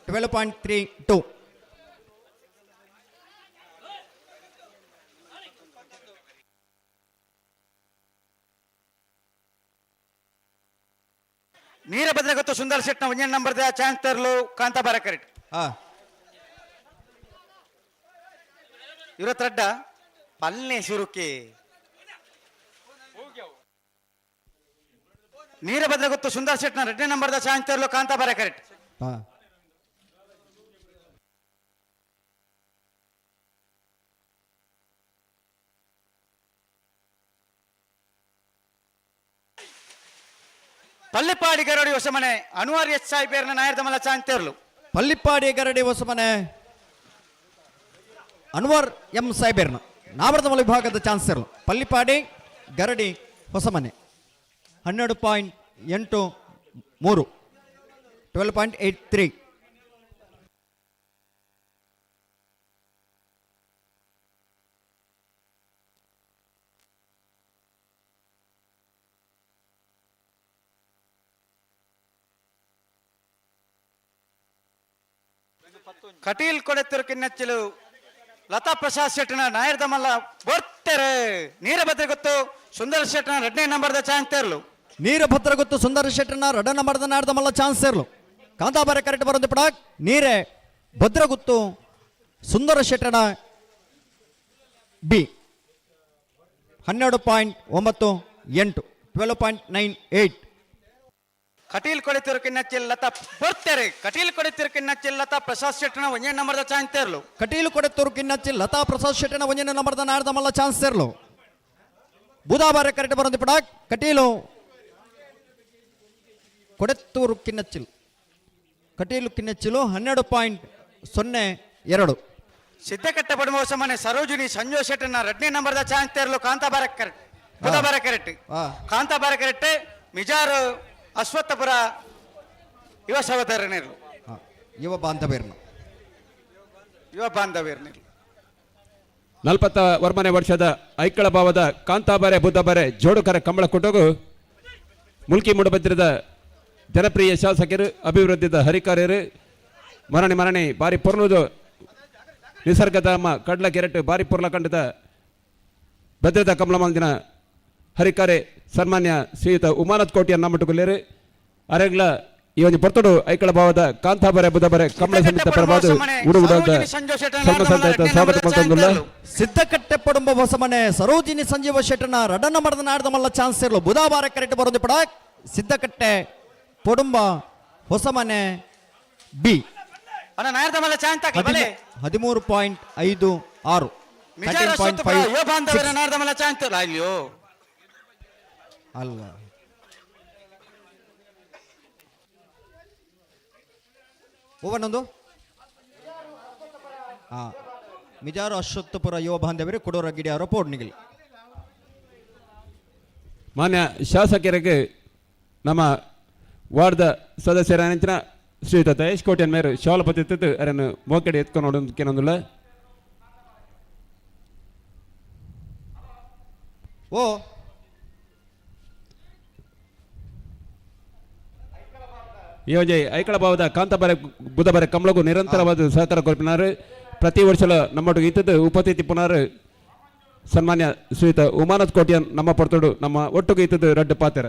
12.32. ನೀರಭದ್ರಗತ್ತು ಸುಂದರ್ ಶೆಟ್ನ 1ನೇ ನಂಬರ್ದ ಚಾನ್ಸರ್ಲು ಕಾಂತಾಬಾರ ಕರೆಕ್ಟ್. ಇವರತ್ರಡ್ಡ ಪಲ್ಲೆ ಸುರುಕಿ ನೀರಭದ್ರಗತ್ತು ಸುಂದರ್ ಶೆಟ್ನ 2ನೇ ನಂಬರ್ದ ಚಾನ್ಸರ್ಲು ಕಾಂತಾಬಾರ ಕರೆಕ್ಟ್. ಪಲ್ಲಿಪ್ಪಾಡಿ ಗರಡಿ ಹೊಸಮನೆ ಅನ್ವರ್ ಎಚ್ ಸಾಯಿಬೇರ್ನ ನಾಯರ್ದಮಲ್ಲ ಚಾಂತೇರ್ಲು ಪಲ್ಲಿಪ್ಪಾಡಿ ಗರಡಿ ಹೊಸಮನೆ ಅನ್ವರ್ ಎಂ ಸಾಯಿಬೇರ್ನ ನಾಮರ್ದಮಲ ವಿಭಾಗದ ಚಾನ್ಸರ್ಲು ಪಲ್ಲಿಪ್ಪಾಡಿ ಗರಡಿ ಹೊಸಮನೆ 12.83 12.83. ಕಟೀಲ್ ಕೊಡೆತ್ತೂರು ಕಿನ್ನಚ್ಚಲು ಲತಾ ಪ್ರಸಾದ್ ಶೆಟ್ಟನ ನಾಯರ್ದ ಮಲ್ಲ ಬರ್ತಾರೆ ನೀರಭದ್ರ ಗೊತ್ತು ಸುಂದರ ಶೆಟ್ಟನ 2ನೇ ನಂಬರ್ದ ಚಾನ್ಸ್ ತೇರ್ಲು ನೀರಭದ್ರ ಗೊತ್ತು ಸುಂದರ ಶೆಟ್ಟನ 2ನೇ ನಂಬರ್ದ ನಾಯರ್ದ ಮಲ್ಲ ಚಾನ್ಸ್ ತೇರ್ಲು ಕಾಂತಾಬಾರೆ ಕರೆಕ್ಟ್ ಬರೋದು ಪಡಾಕ್ ನೀರೇ ಭದ್ರ ಗೊತ್ತು ಸುಂದರ ಶೆಟ್ಟನ ಬಿ 12.98 12.98 ಕಟೀಲ್ ಕೊಡೆತ್ತೂರು ಕಿನ್ನಚ್ಚಲ್ ಲತಾ ಬರ್ತಾರೆ ಕಟೀಲ್ ಕೊಡೆತ್ತೂರು ಕಿನ್ನಚ್ಚಲ್ ಲತಾ ಪ್ರಸಾದ್ ಶೆಟ್ಟನ 1ನೇ ನಂಬರ್ದ ಚಾನ್ಸ್ ತೇರ್ಲು ಕಟೀಲು ಕೊಡೆತ್ತೂರು ಕಿನ್ನಚ್ಚಿ ಲತಾ ಪ್ರಸಾದ್ ಶೆಟ್ಟನ 1ನೇ ನಂಬರ್ದ ನಾಯರ್ದ ಮಲ್ಲ ಚಾನ್ಸ್ ತೇರ್ಲು ಬುಧಾಬಾರೆ ಕರೆಕ್ಟ್ ಬರೋದು ಪಡಾಕ್ ಕಟೀಲು ಕೊಡೆತ್ತೂರು ಕಿನ್ನಚ್ಚಿಲ್ ಕಟೀಲು ಕಿನ್ನಚ್ಚಿಲು 12.02 ಸಿದ್ದಕಟ್ಟೆ ಪಡುವ ಮನೆ ಸರೋಜಿನಿ ಸಂಜು ಶೆಟ್ಟನ 2ನೇ ನಂಬರ್ದ ಚಾನ್ಸ್ ತೇರ್ಲು Kantabare correct Budabare correct ಕಾಂತಾಬಾರ correct Mijar Ashwathapura ಯುವ ಸಹೋದರನಿರು ಯುವ ಬಾಂಧವ್ಯರ್ನು 40 ವರ್ಮನೆ ವರ್ಷದ ಐಕ್ಕಳ ಭಾವದ ಕಾಂತಾಬಾರೆ ಬುದ್ಧಬಾರೆ ಜೋಡುಕರ ಕಂಬಳ ಕೊಟ್ಟೋಗು ಮುಲ್ಕಿ ಮೂಡಬದ್ರದ ಜನಪ್ರಿಯ ಶಾಸಕರು ಅಭಿವೃದ್ಧಿದ ಹರಿಕಾರ್ಯರು ಮರಣಿ ಬಾರಿ ಪೊರ್ನುದು ನಿಸರ್ಗಧಾಮ ಕಡ್ಲ ಕೆರೆಟ್ ಬಾರಿ ಪೊರ್ಲ ಕಂಡದ ಭದ್ರತಾ ಕಮಲ ಮಂದಿನ ಹರಿಕಾರೆ ಸನ್ಮಾನ್ಯ ಶ್ರೀಯುತ ಉಮಾನತ್ ಕೋಟಿಯ ನಮ್ಮಟುಗುಲೇರು ಅರೆಗ್ಲ ಈ ಒಂದು ಪೊರ್ತುಡು ಐಕ್ಕಳ ಭಾವದ ಕಾಂತಾಬಾರೆ ಬುಧಬಾರೆ ಕಮಲ ಸಮಿತ ಪರವಾದ ಉಡುಗುಡದ ಸ್ವಾಗತ ಪಡ್ತಂದುಲ್ಲ ಸಿದ್ದಕಟ್ಟೆ ಪಡುಂಬ ಹೊಸಮನೆ ಸರೋಜಿನಿ ಸಂಜೀವ ಶೆಟ್ಟನ 2ನೇ ನಂಬರ್ದ ನಾಯರ್ದ ಮಲ್ಲ ಚಾನ್ಸ್ ಇರಲು ಬುಧಾಬಾರ ಕರೆಕ್ಟ್ ಬರೋದು ಪಡಾಕ್ ಸಿದ್ದಕಟ್ಟೆ ಪಡುಂಬ ಹೊಸಮನೆ ಬಿ 13.56 ಅಲ್ಲ ಒಬ್ಬನೊಂದು ಮಿಜಾರು ಅಶ್ವತ್ಥಪುರ ಯುವ ಬಾಂಧವ್ಯರು ಕೊಡೋರ ಗಿಡಿ ಅವರ ಪೋಡ್ನಿಗಿಲಿ ಮಾನ್ಯ ಶಾಸಕರಿಗೆ ನಮ್ಮ ವಾರ್ಡ್ ಸದಸ್ಯರ ನೆಂಚಿನ ಶ್ರೀಯುತ ತಯೇಶ್ ಕೋಟೆಯ ಮೇರು ಶಾಲಪತಿ ಎತ್ತಿದ್ದು ಅವರನ್ನು ಮೋಕಡಿ ಎತ್ಕೊಂಡು ನೋಡೋದಕ್ಕೇನೊಂದಿಲ್ಲ ಓ ಈ ಒಂದು ಐಕ್ಕಳ ಭಾವದ ಕಾಂತಾಬಾರೆ ಬುಧಬಾರೆ ಕಮಲಗೂ ನಿರಂತರವಾದ ಸಹಕಾರ ಕೊರ್ಪಿನಾರು ಪ್ರತಿ ವರ್ಷ ನಮ್ಮೊಟ್ಟಿಗೆ ಇದ್ದದ್ದು ಉಪತಿಥಿ ಪುನರ್ ಸನ್ಮಾನ್ಯ ಶ್ರೀಯುತ ಉಮಾನತ್ ಕೋಟಿಯನ್ ನಮ್ಮ ಪಡ್ತೋಡು ನಮ್ಮ ಒಟ್ಟಿಗೆ ಇದ್ದದ್ದು ರಡ್ಡು ಪಾತ್ರ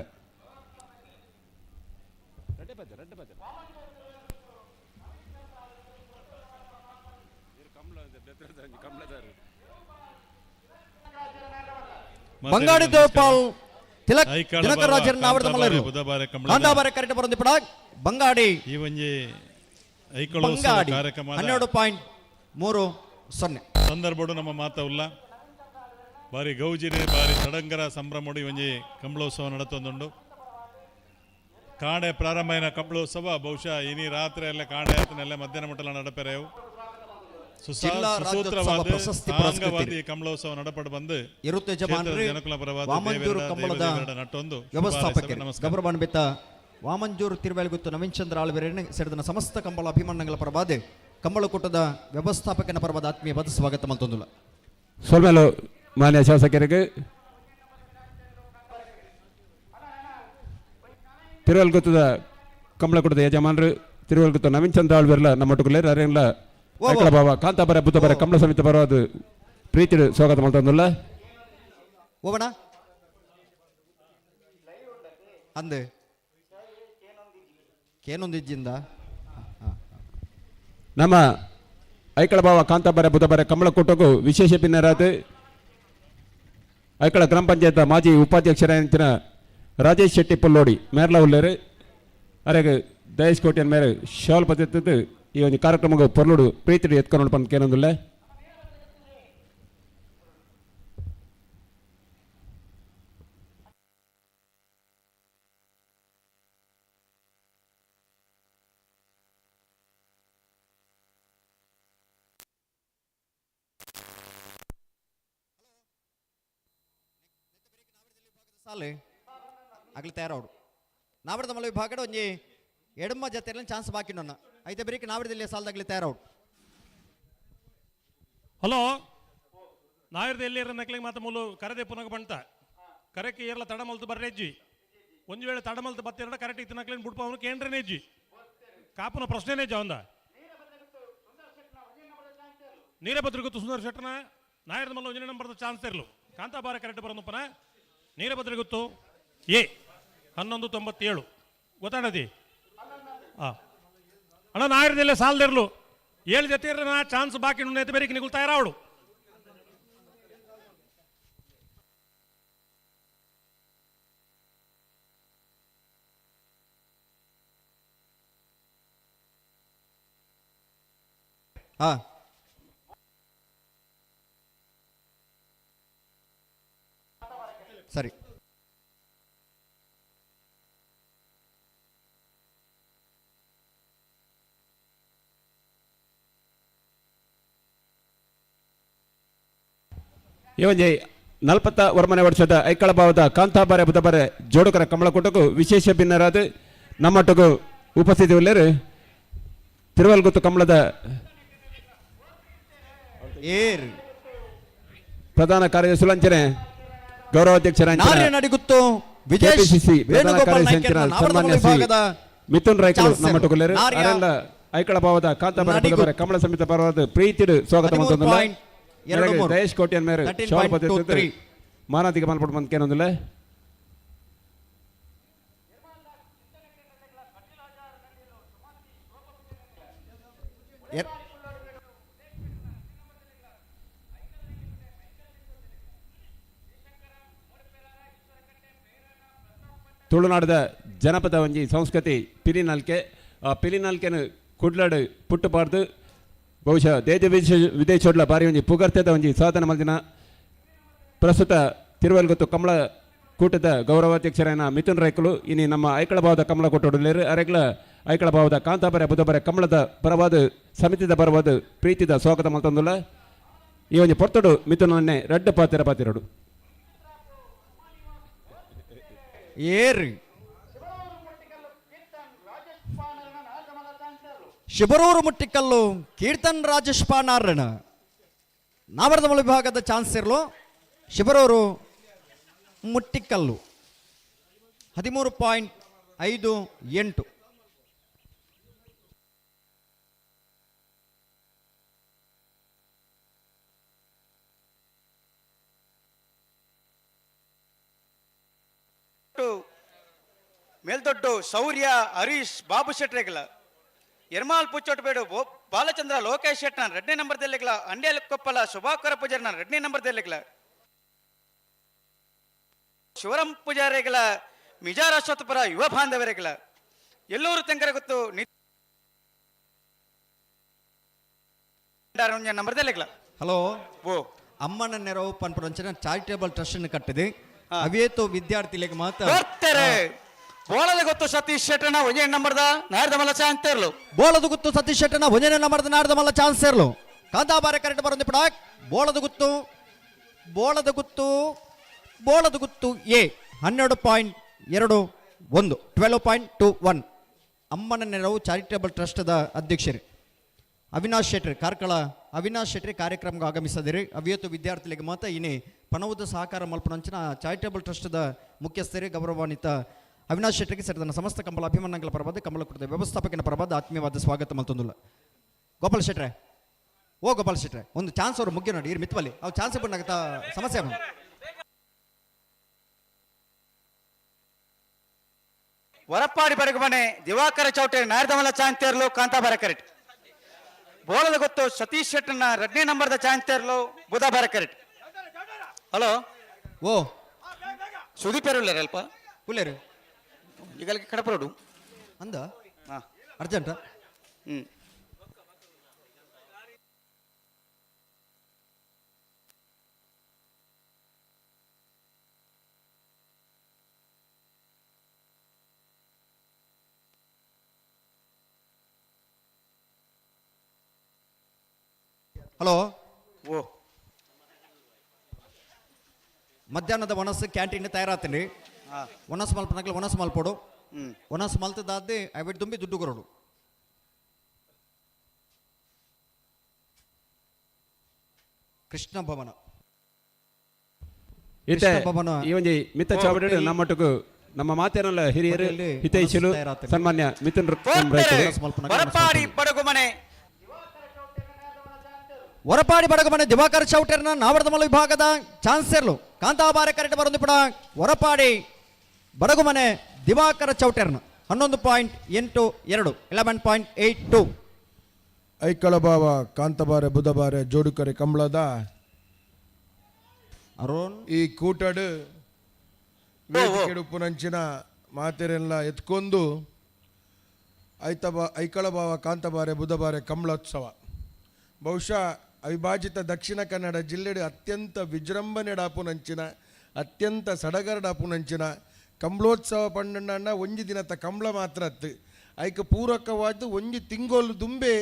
ಬಂಗಾಡಿ ದೇವಪಾಲ್ ತಿಲಕ್ ದಿನಕರ ರಾಜರ ನಾವರ್ದ ಮಲ್ಲರು ಕಾಂತಾಬಾರೆ ಕರೆಕ್ಟ್ ಬರೋದು ಪಡಾಕ್ ಬಂಗಾಡಿ ಈ ಒಂಜಿ ಬಂಗಾಡಿ ಕಾರ್ಯಕ್ರಮ 12.30 ಸಂದರ್ಭಡು ನಮ್ಮ ಮಾತವುಲ್ಲ ಬಾರಿ ಗೌಜಿರಿ ಬಾರಿ ಸಡಂಗರ ಸಂಭ್ರಮಡು ಈ ಒಂಜಿ ಕಂಬಳೋತ್ಸವ ನಡತೊಂದುಂಡು ಕಾಡೆ ಪ್ರಾರಂಭ ಆಯ್ನ ಕಂಬಳೋತ್ಸವ ಬಹುಶಃ ಇನಿ ರಾತ್ರಿ ಎಲ್ಲ ಕಾಡೆ ಆತನೆಲ್ಲ ಮಧ್ಯಾಹ್ನ ಮಟ್ಟಲ ನಡಪೆರೆವು ಸುಸೂತ್ರವಾದ ಸಾಂಗವಾದಿ ಕಂಬಳೋತ್ಸವ ನಡಪಡು ಬಂದು ಜನಕುಲ ನಟ್ಟೊಂದು ವ್ಯವಸ್ಥಾಪಕರು ಗಬರಬಾನ್ ಬೆತ್ತ ವಾಮಂಜೂರು ತಿರುವೆಲಗುತ್ತು ನವೀನ್ ಚಂದ್ರ ಆಳ್ವೆರೆಯನ್ನು ಸೇರಿದ ಸಮಸ್ತ ಕಂಬಳ ಅಭಿಮಾನಗಳ ಪರವಾದ ಕಂಬಳ ಕೂಟದ ವ್ಯವಸ್ಥಾಪಕನ ಪರವಾದ ಆತ್ಮೀಯವಾದ ಸ್ವಾಗತ ಮಲ್ತೊಂದುಲ್ಲ ಸೊಲ್ಮೇಲು ಮಾನ್ಯ ಶಾಸಕರಿಗೆ ತಿರುವಲ್ಗುತ್ತದ ಕಂಬಳ ಕೂಟದ ಯಜಮಾನರು ತಿರುವಲ್ಗುತ್ತ ನವೀನ್ ಚಂದ್ರ ಆಳ್ವೆರ್ಲ ನಮ್ಮ ಟುಕುಲೇರ್ ಅರೆಲ್ಲ ಐಕ್ಕಳ ಭಾವ ಕಾಂತಾಬಾರೆ ಬುದ್ಧಬಾರೆ ಕಮಲ ಸಮಿತಿ ಪರವಾದ ಪ್ರೀತಿ ಸ್ವಾಗತ ಮಲ್ತೊಂದುಲ್ಲ ಓವಣ ಅಂದೆ ಕೇನೊಂದಿಜ್ಜಿಂದ ನಮ್ಮ ಐಕ್ಕಳ ಭಾವ ಕಾಂತಾಬಾರೆ ಬುಧಬಾರೆ ಕಮಲ ಕೂಟಕ್ಕೂ ವಿಶೇಷ ಭಿನ್ನರಾದ ಐಕ್ಕಳ ಗ್ರಾಮ ಪಂಚಾಯತ್ ಮಾಜಿ ಉಪಾಧ್ಯಕ್ಷರ ರಾಜೇಶ್ ಶೆಟ್ಟಿ ಪುಲ್ಲೋಡಿ ಮೇರ್ಲ ಉಲ್ಲೇರು ಅರೆಗೆ ದಯೇಶ್ ಕೋಟಿಯನ್ ಮೇರೆ ಶಾಲ್ ಪದ್ಧತಿ ಈ ಒಂದು ಕಾರ್ಯಕ್ರಮಕ್ಕೆ ಪೊರ್ಲುಡು ಪ್ರೀತಿ ಎತ್ಕೊಂಡು ಬಂದು ಕೇನೊಂದಿಲ್ಲ ಸಾಲೆ ಆಗ್ಲಿ ತಯಾರವ್ರು ನಾವರ್ದ ಮಲ ವಿಭಾಗಡ ಒಂಜಿ ಎಡಮ ಜೊತೆಯಲ್ಲಿ ಚಾನ್ಸ್ ಬಾಕಿ ನನ್ನ ಐತೆ ಬರೀಕ್ ನಾವರ್ದಲ್ಲಿ ಸಾಲದಾಗ್ಲಿ ತಯಾರವ್ರು ಹಲೋ ನಾವಿರ್ದ ಎಲ್ಲಿ ನಕ್ಲಿಗೆ ಮಾತ್ರ ಮೂಲು ಕರೆದೆ ಪುನಃ ಬಂತ ಕರೆಕ್ಕೆ ಏರ್ಲ ತಡಮಲ್ತು ಬರ್ರೆಜ್ಜಿ ಒಂದು ವೇಳೆ ತಡಮಲ್ತು ಬತ್ತಿರಡ ಕರೆಕ್ಟ್ ಇತ್ತು ನಕ್ಲೇನು ಬಿಡ್ಪ ಅವನು ಕೇಂದ್ರನೇಜ್ಜಿ ಕಾಪುನ ಪ್ರಶ್ನೆನೇ ಜಾವಂದ ನೀರಭದ್ರಗುತ್ತು ಸುಂದರ ಶೆಟ್ಟನ ನಾಯರದ ಮಲ್ಲ 1 ನಂಬರ್ದ ಚಾನ್ಸ್ ಇರಲು ಕಾಂತಾಬಾರ ಕರೆಕ್ಟ್ ಬರೋದಪ್ಪನ ನೀರಭದ್ರಗುತ್ತು ಎ 1197 ಗೊತ್ತಾಡದಿ ಅಣ್ಣ ನಾಯರದಲ್ಲೇ ಸಾಲದಿರಲು 7 ಜೊತೆ ಇರಲಿ ಚಾನ್ಸ್ ಬಾಕಿ ನುಣ್ಣೈತೆ ಬೇರೆ ನಿಗುಲ್ತಾ ಇರಾವಡು ಸರಿ ಈ ಒಂಜಿ 40 ವರ್ಮನೆ ವರ್ಷದ ಐಕ್ಕಳ ಭಾವದ ಕಾಂತಾಬಾರೆ ಬುಧಬಾರೆ ಜೋಡುಕರ ಕಮಲಕೂಟಕ್ಕೂ ವಿಶೇಷ ಭಿನ್ನರಾದ ನಮ್ಮೊಟ್ಟಿಗೂ ಉಪಸ್ಥಿತಿ ಉಳ್ಳರು ತಿರುವಲ್ಗುತ್ತು ಕಮಲದ ಪ್ರಧಾನ ಕಾರ್ಯದರ್ಶಿ ಸುಲಂಚನೆ ನಡಿಗುತ್ತು ಮಿಥುನ್ ರೈಕಲ್ ನಮ್ಮೊಟ್ಟಿಗುಳ್ಳರು ಅರೆಲ್ಲ ಐಕ್ಕಳ ಭಾವದ ಕಾಂತಾಬಾರೆ ಬುಧಬಾರೆ ಕಮಲ ಸಮಿತ ಪರವಾದ ಪ್ರೀತಿಡು ಸ್ವಾಗತ ಮಾಡ್ತಂದಿಲ್ಲ ದಯೇಶ್ ಕೋಟಿಯನ್ ಮೇರೆ ಶೋಭಪತಿ ಮಾನಾತಿಗೆ ಮಲ್ಪಟ್ಟು ಬಂದ ಕೇನೊಂದಿಲ್ಲ ತುಳುನಾಡದ ಜನಪದ ಒಂಜಿ ಸಂಸ್ಕೃತಿ ಪಿಲಿನಾಲ್ಕೆ ಆ ಪಿಲಿನಾಲ್ಕೆನ ಕುಡ್ಲಾಡು ಪುಟ್ಟುಪಾರ್ದು ಬಹುಶಃ ದೇಶ ವಿದೇಶೋಡ್ಲ ಬಾರಿ ಒಂಜಿ ಪುಗರ್ತದ ಒಂಜಿ ಸಾಧನ ಮಲ್ದಿನ ಪ್ರಸ್ತುತ ತಿರುವಲ್ಗುತ್ತು ಕಮಲ ಕೂಟದ ಗೌರವಾಧ್ಯಕ್ಷರಾಯನ ಮಿಥುನ್ ರೈಕಲು ಇನಿ ನಮ್ಮ ಐಕ್ಕಳ ಭಾವದ ಕಮಲ ಕೊಟ್ಟೊಡಲೇರು ಅರೆಗ್ಲ ಐಕ್ಕಳ ಭಾವದ ಕಾಂತಾಬಾರೆ ಬುಧಬಾರೆ ಕಮಲದ ಪರವಾದ ಸಮಿತಿದ ಪರವಾದ ಪ್ರೀತಿದ ಸ್ವಾಗತ ಮಲ್ತಂದುಲ್ಲ ಈ ಒಂಜಿ ಪೊರ್ತಡು ಮಿಥುನನ್ನೇ ರೆಡ್ ಪಾತಿರಡು ಶಿಬರೂರು ಮುಟ್ಟಿಕಲ್ಲು ಕೀರ್ತನ್ ರಾಜೇಶ್ ಪಾನಾರ್ಣ ನಾವರದ ವಿಭಾಗದ ಚಾನ್ಸ್ ಇರಲು ಶಿಬರೂರು ಮುಟ್ಟಿಕಲ್ಲು 13.58 ಮೇಲ್ದೊಡ್ಡು ಶೌರ್ಯ ಹರೀಶ್ ಬಾಬು ಶೆಟ್ರೆಗಳ ಎರ್ಮಾಲ್ ಪುಚ್ಚೋಟಬೇಡು ಬಾಲಚಂದ್ರ ಲೋಕೇಶ್ ಶೆಟ್ನ 2ನೇ ನಂಬರ್ದಲ್ಲಿಗಳ ಅಂಡ್ಯಾಲ ಕೊಪ್ಪಲ ಶುಭಾಕರ ಪೂಜಾರಿನ 2ನೇ ನಂಬರ್ದಲ್ಲಿಗಳ ಶಿವರಂ ಪೂಜಾರಿಗಳ ಮಿಜಾರ ಅಶ್ವತ್ಥಪುರ ಯುವ ಬಾಂಧವರಿಗಳ ಎಲ್ಲೂರು ತೆಂಕರ ಗೊತ್ತು ನಂಬರ್ದಲ್ಲಿಗಳ ಹಲೋ ಓ ಅಮ್ಮನ ನೆರವು ಪನ್ಪುರಂಚಿನ ಚಾರಿಟೇಬಲ್ ಟ್ರಸ್ಟ್ ಕಟ್ಟಿದೆ ಅವೇತು ವಿದ್ಯಾರ್ಥಿಗಳಿಗೆ ಮಾತ್ರ ಬೋಳದ ಗೊತ್ತು ಸತೀಶ್ ಶೆಟ್ಟನ 1ನೇ ನಂಬರ್ದ ನಾರದ ಮಲ್ಲ ಚಾನ್ಸ್ ಇರಲು ಬೋಳದ ಗುತ್ತು ಸತೀಶ್ ಶೆಟ್ಟನ 1ನೇ ನಂಬರ್ದ ನಾರದ ಮಲ್ಲ ಚಾನ್ಸ್ ಇರಲು ಕಾಂತಾಬಾರೆ ಕರೆಕ್ಟ್ ಬರೋದು ಪಡಾಕ್ ಬೋಳದ ಗುತ್ತು ಎ 12.21 ಅಮ್ಮನ ನೆರವು ಚಾರಿಟೇಬಲ್ ಟ್ರಸ್ಟ್ದ ಅಧ್ಯಕ್ಷರು ಅವಿನಾಶ್ ಶೆಟ್ಟಿ ಕಾರ್ಕಳ ಅವಿನಾಶ್ ಶೆಟ್ಟಿ ಕಾರ್ಯಕ್ರಮಕ್ಕೆ ಆಗಮಿಸಿದಿರಿ ಅವಿಯತ್ತು ವಿದ್ಯಾರ್ಥಿಗಳಿಗೆ ಮಾತ್ರ ಇನ್ನೇ ಪಣವುದ ಸಹಕಾರ ಮಲ್ಪನಂಚಿನ ಚಾರಿಟೇಬಲ್ ಟ್ರಸ್ಟ್ದ ಮುಖ್ಯಸ್ಥರೇ ಗೌರವಾನ್ವಿತ ಅವಿನಾಶ್ ಶೆಟ್ಟಿಗೆ ಸೇರಿದ ಸಮಸ್ತ ಕಂಬಳ ಅಭಿಮಾನಗಳ ಪರವಾದ ಕಮಲ ಕುಟದ ವ್ಯವಸ್ಥಾಪಕನ ಪರವಾದ ಆತ್ಮೀಯವಾದ ಸ್ವಾಗತ ಮಲ್ತೊಂದುಲ್ಲ ಗೋಪಾಲ್ ಶೆಟ್ರೆ ಒಂದು ಚಾನ್ಸ್ ಅವರು ಮುಖ್ಯ ನೋಡಿ ಇರ್ ಮಿತ್ವಲ್ಲಿ ಅವು ಚಾನ್ಸ್ ಬಂದಾಗತ್ತ ಸಮಸ್ಯೆ ಬಂದು ಹೊರಪಾಡಿ ಬಡಗುಮನೆ ದಿವಾಕರ ಚೌಟೆ ನಾರದಮಲ ಚಾಂತೇರ್ಲು ಕಾಂತಾಬಾರ ಕರೆಕ್ಟ್ ಬೋಳದ ಗೊತ್ತು ಸತೀಶ್ ಶೆಟ್ಟನ 2ನೇ ನಂಬರ್ದ ಚಾಂತೇರ್ಲು ಬುಧಬಾರ ಕರೆಕ್ಟ್ ಹಲೋ ಓ ಸುದೀಪ್ ಯಾರು ಅಲ್ಪ ಕುಲ್ಲೇರು ಈಗ ಕಡಪರೋಡು ಅಂದ ಅರ್ಜೆಂಟ ಹಲೋ ಓ ಮಧ್ಯಾಹ್ನದ ಒಣಸು ಕ್ಯಾಂಟೀನ್ ತಯಾರಾತೀನಿ ಒಣಸು ಮಲ್ಪನಾಗಲಿ ಒಣಸು ಮಲ್ಪೋಡು ಒಣಸು ಮಲ್ತದಾದೆ ಅವಿಡ್ ತುಂಬಿ ದುಡ್ಡು ಕೊರೋಡು ಕೃಷ್ಣ ಭವನ ಈ ಒಂಜಿ ಮಿತ್ತ ಚಾವಡಿ ನಮ್ಮೊಟ್ಟಿಗೂ ನಮ್ಮ ಮಾತೇನಲ್ಲ ಹಿರಿಯರು ಹಿತೈಷಿಲು ಸನ್ಮಾನ್ಯ ಮಿಥುನ್ ಹೊರಪಾಡಿ ಬಡಗುಮನೆ ಹೊರಪಾಡಿ ಬಡಗುಮನೆ ದಿವಾಕರ್ ಚೌಟರ್ನ ನಾವಡದಮಲ ವಿಭಾಗದ ಚಾನ್ಸರ್ಲು ಕಾಂತಾಬಾರೆ ಕರೆಕ್ಟ್ ಬರೋದು ಹೊರಪಾಡಿ ಬಡಗುಮನೆ ದಿವಾಕರ ಚೌಟರ್ನ 11.82 11.82. ಐಕಳಭಾವ ಕಾಂತಬಾರೆ ಬುಧಬಾರೆ ಜೋಡುಕರೆ ಕಂಬಳದ ಅರುಣ್ ಈ ಕೂಟಡು ವೇದಿಕೆಡುಪ್ಪುನಂಚಿನ ಮಾತೆರೆಲ್ಲ ಎತ್ಕೊಂಡು ಐಕಳಭಾವ ಕಾಂತಬಾರೆ ಬುಧಬಾರೆ ಕಂಬಳೋತ್ಸವ ಬಹುಶಃ ಅವಿಭಾಜಿತ ದಕ್ಷಿಣ ಕನ್ನಡ ಜಿಲ್ಲೆಡು ಅತ್ಯಂತ ವಿಜೃಂಭಣೆಡಾಪುನಂಚಿನ ಅತ್ಯಂತ ಸಡಗರಡಾಪುನಂಚಿನ ಕಂಬಳೋತ್ಸವ ಪಂಡಣ್ಣ ಒಂಜಿ ದಿನದ ಕಂಬಳ ಮಾತ್ರ ಅತ್ತು ಐಕ ಪೂರಕವಾದ ಒಂಜಿ ತಿಂಗೋಲು ದುಂಬೆ